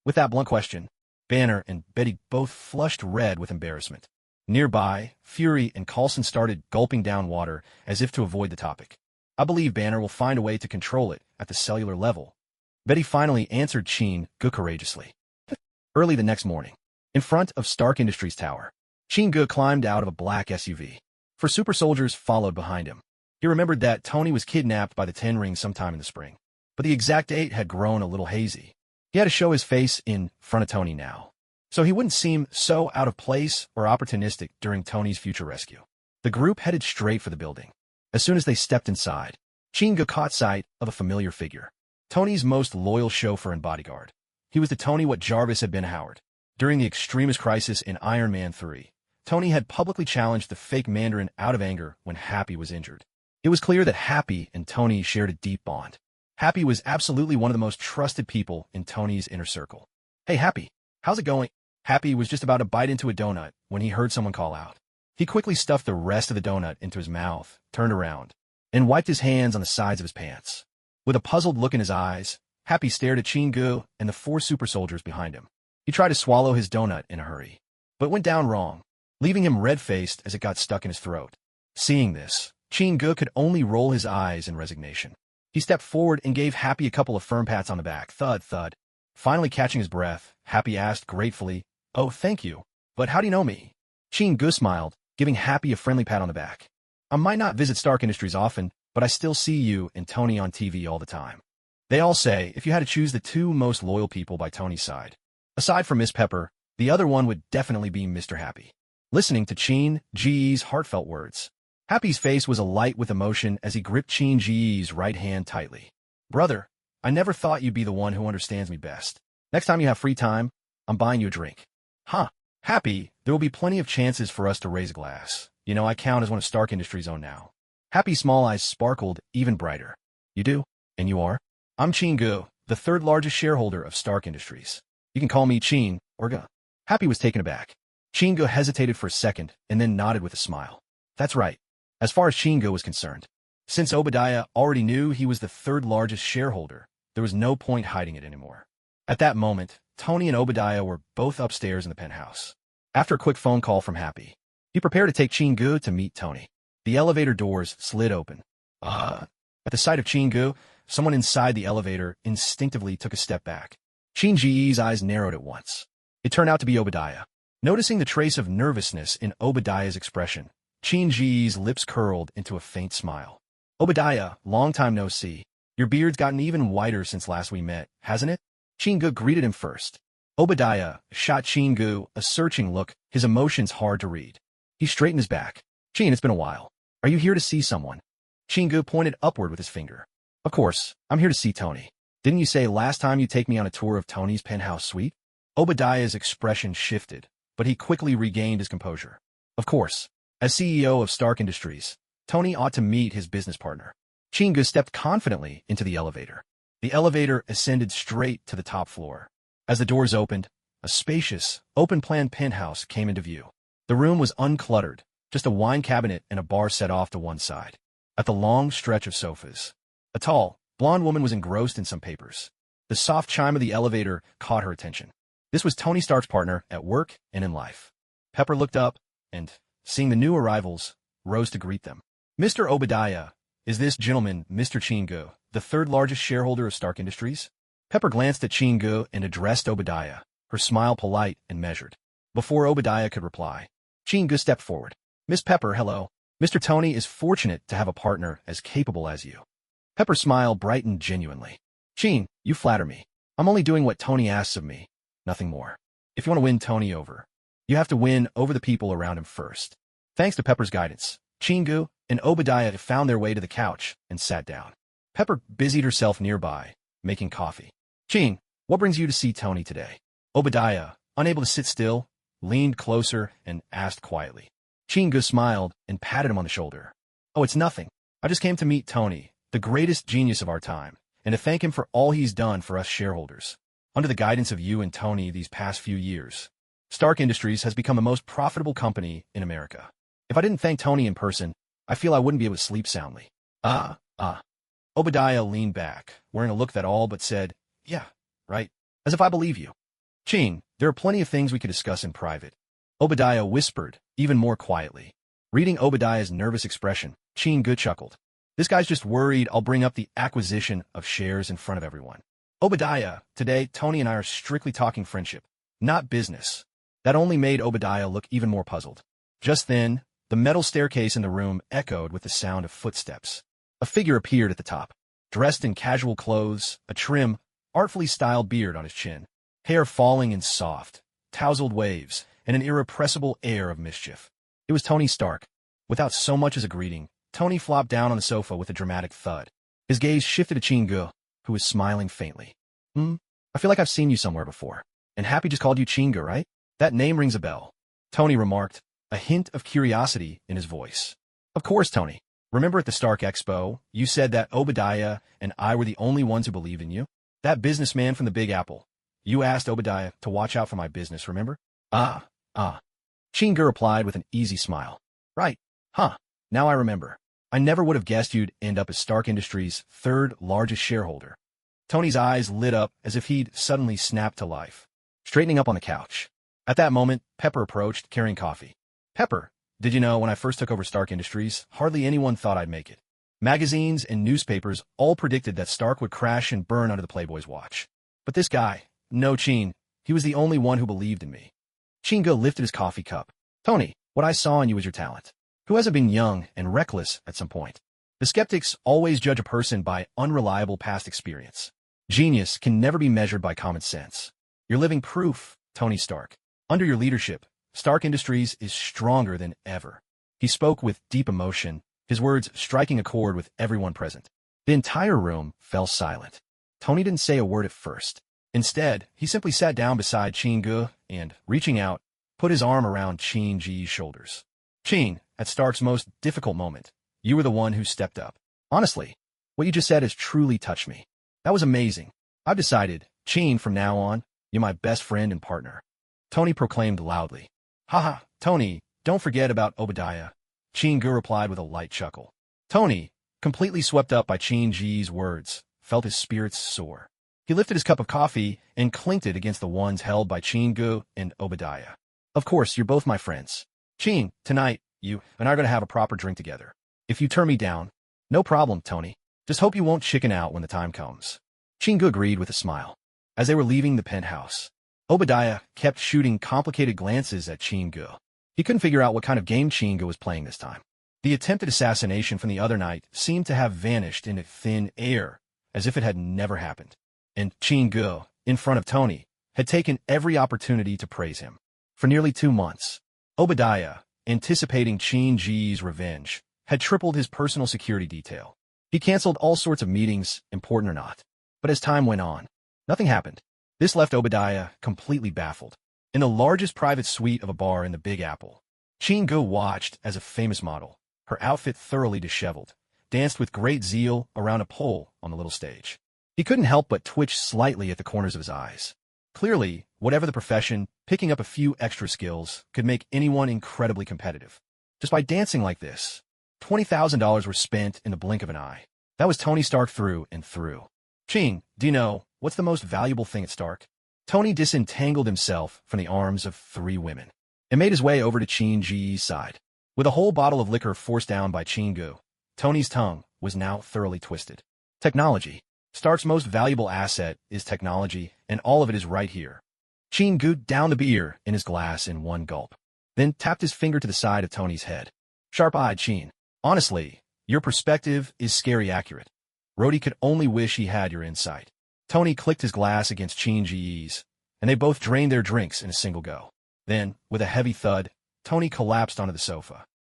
With that blunt question, Banner and Betty both flushed red with embarrassment. Nearby, Fury and Coulson started gulping down water as if to avoid the topic. I believe Banner will find a way to control it at the cellular level. Betty finally answered Chingu courageously. Early the next morning, in front of Stark Industries Tower, Chingu climbed out of a black SUV. Four super soldiers followed behind him. He remembered that Tony was kidnapped by the Ten Rings sometime in the spring, but the exact date had grown a little hazy. He had to show his face in front of Tony now, so he wouldn't seem so out of place or opportunistic during Tony's future rescue. The group headed straight for the building. As soon as they stepped inside, Chingu caught sight of a familiar figure. Tony's most loyal chauffeur and bodyguard. He was to Tony what Jarvis had been to Howard. During the extremist crisis in Iron Man 3, Tony had publicly challenged the fake Mandarin out of anger when Happy was injured. It was clear that Happy and Tony shared a deep bond. Happy was absolutely one of the most trusted people in Tony's inner circle. Hey, Happy, how's it going? Happy was just about to bite into a donut when he heard someone call out. He quickly stuffed the rest of the donut into his mouth, turned around, and wiped his hands on the sides of his pants. With a puzzled look in his eyes, Happy stared at Chingu and the four super soldiers behind him. He tried to swallow his donut in a hurry, but went down wrong, leaving him red-faced as it got stuck in his throat. Seeing this, Chingu could only roll his eyes in resignation. He stepped forward and gave Happy a couple of firm pats on the back. Thud, thud. Finally catching his breath, Happy asked gratefully, "Oh, thank you. But how do you know me?" Chingu smiled, giving Happy a friendly pat on the back. "I might not visit Stark Industries often, but I still see you and Tony on TV all the time. They all say if you had to choose the two most loyal people by Tony's side, aside from Miss Pepper, the other one would definitely be Mr. Happy. Listening to Chin Ji's heartfelt words, Happy's face was alight with emotion as he gripped Chin Ji's right hand tightly. Brother, I never thought you'd be the one who understands me best. Next time you have free time, I'm buying you a drink. Huh. Happy, there will be plenty of chances for us to raise a glass. You know, I count as one of Stark Industries' own now. Happy's small eyes sparkled even brighter. You do? And you are? I'm Chin Gu, the third largest shareholder of Stark Industries. You can call me Chin or Gu. Happy was taken aback. Chin Gu hesitated for a second and then nodded with a smile. That's right. As far as Chin Gu was concerned, since Obadiah already knew he was the third largest shareholder, there was no point hiding it anymore. At that moment, Tony and Obadiah were both upstairs in the penthouse. After a quick phone call from Happy, he prepared to take Chin Gu to meet Tony. The elevator doors slid open. At the sight of Chin Gu, someone inside the elevator instinctively took a step back. Chin Ji's eyes narrowed at once. It turned out to be Obadiah. Noticing the trace of nervousness in Obadiah's expression, Chin Ji's lips curled into a faint smile. Obadiah, long time no see. Your beard's gotten even whiter since last we met, hasn't it? Chin Gu greeted him first. Obadiah shot Chin Gu a searching look, his emotions hard to read. He straightened his back. Chin, it's been a while. Are you here to see someone? Chin Gu pointed upward with his finger. Of course, I'm here to see Tony. Didn't you say last time you'd take me on a tour of Tony's penthouse suite? Obadiah's expression shifted, but he quickly regained his composure. Of course, as CEO of Stark Industries, Tony ought to meet his business partner. Chin Gu stepped confidently into the elevator. The elevator ascended straight to the top floor. As the doors opened, a spacious, open-plan penthouse came into view. The room was uncluttered, just a wine cabinet and a bar set off to one side. At the long stretch of sofas, a tall, blonde woman was engrossed in some papers. The soft chime of the elevator caught her attention. This was Tony Stark's partner at work and in life. Pepper looked up and, seeing the new arrivals, rose to greet them. Mr. Obadiah, is this gentleman Mr. Chin Gu, the third largest shareholder of Stark Industries? Pepper glanced at Chin Gu and addressed Obadiah, her smile polite and measured. Before Obadiah could reply, Chin Gu stepped forward. Miss Pepper, hello. Mr. Tony is fortunate to have a partner as capable as you. Pepper's smile brightened genuinely. Chin, you flatter me. I'm only doing what Tony asks of me, nothing more. If you want to win Tony over, you have to win over the people around him first. Thanks to Pepper's guidance, Chin Gu and Obadiah found their way to the couch and sat down. Pepper busied herself nearby, making coffee. Chin, what brings you to see Tony today? Obadiah, unable to sit still, leaned closer and asked quietly. Chin Gu smiled and patted him on the shoulder. Oh, it's nothing. I just came to meet Tony, the greatest genius of our time, and to thank him for all he's done for us shareholders. Under the guidance of you and Tony these past few years, Stark Industries has become the most profitable company in America. If I didn't thank Tony in person, I feel I wouldn't be able to sleep soundly. Obadiah leaned back, wearing a look that all but said, yeah, right, as if I believe you. Chin, there are plenty of things we could discuss in private. Obadiah whispered, even more quietly. Reading Obadiah's nervous expression, Chin Gu chuckled. This guy's just worried I'll bring up the acquisition of shares in front of everyone. Obadiah, today Tony and I are strictly talking friendship, not business. That only made Obadiah look even more puzzled. Just then, the metal staircase in the room echoed with the sound of footsteps. A figure appeared at the top, dressed in casual clothes, a trim, artfully styled beard on his chin, hair falling in soft, tousled waves, and an irrepressible air of mischief. It was Tony Stark. Without so much as a greeting, Tony flopped down on the sofa with a dramatic thud. His gaze shifted to Chin Gu, who was smiling faintly. I feel like I've seen you somewhere before. And Happy just called you Chin Gu, right? That name rings a bell. Tony remarked, a hint of curiosity in his voice. Of course, Tony. Remember at the Stark Expo, you said that Obadiah and I were the only ones who believed in you? That businessman from the Big Apple. You asked Obadiah to watch out for my business, remember? Chin Gu replied with an easy smile. Right. Now I remember. I never would have guessed you'd end up as Stark Industries' third largest shareholder. Tony's eyes lit up as if he'd suddenly snapped to life, straightening up on the couch. At that moment, Pepper approached, carrying coffee. Pepper, did you know when I first took over Stark Industries, hardly anyone thought I'd make it. Magazines and newspapers all predicted that Stark would crash and burn under the Playboy's watch. But this guy, no Chin, he was the only one who believed in me. Chin Gu lifted his coffee cup. Tony, what I saw in you was your talent. Who hasn't been young and reckless at some point? The skeptics always judge a person by unreliable past experience. Genius can never be measured by common sense. You're living proof, Tony Stark. Under your leadership, Stark Industries is stronger than ever. He spoke with deep emotion, his words striking a chord with everyone present. The entire room fell silent. Tony didn't say a word at first. Instead, he simply sat down beside Qin and, reaching out, put his arm around Qin shoulders. Qin, at Stark's most difficult moment, you were the one who stepped up. Honestly, what you just said has truly touched me. That was amazing. I've decided, Qin, from now on, you're my best friend and partner. Tony proclaimed loudly. Haha, Tony, don't forget about Obadiah. Qin replied with a light chuckle. Tony, completely swept up by Qin words, felt his spirits soar. He lifted his cup of coffee and clinked it against the ones held by Qin and Obadiah. Of course, you're both my friends. Qin, tonight, you and I are going to have a proper drink together. If you turn me down, no problem, Tony. Just hope you won't chicken out when the time comes. Qin agreed with a smile. As they were leaving the penthouse, Obadiah kept shooting complicated glances at Qin. He couldn't figure out what kind of game Qin was playing this time. The attempted assassination from the other night seemed to have vanished into thin air, as if it had never happened. And Qin, in front of Tony, had taken every opportunity to praise him. For nearly 2 months, Obadiah, anticipating Qin's revenge, had tripled his personal security detail. He canceled all sorts of meetings, important or not. But as time went on, nothing happened. This left Obadiah completely baffled. In the largest private suite of a bar in the Big Apple, Qin watched as a famous model, her outfit thoroughly disheveled, danced with great zeal around a pole on the little stage. He couldn't help but twitch slightly at the corners of his eyes. Clearly, whatever the profession, picking up a few extra skills could make anyone incredibly competitive. Just by dancing like this, $20,000 were spent in the blink of an eye. That was Tony Stark through and through. Qin, do you know what's the most valuable thing at Stark? Tony disentangled himself from the arms of 3 women and made his way over to Qin's side. With a whole bottle of liquor forced down by Qin, Tony's tongue was now thoroughly twisted. Technology. Stark's most valuable asset is technology, and all of it is right here. Qin downed the beer in his glass in one gulp, then tapped his finger to the side of Tony's head. Sharp-eyed Qin. Honestly, your perspective is scary accurate. Rhodey could only wish he had your insight. Tony clicked his glass against Qin's, and they both drained their drinks in a single go. Then, with a heavy thud, Tony collapsed onto the sofa.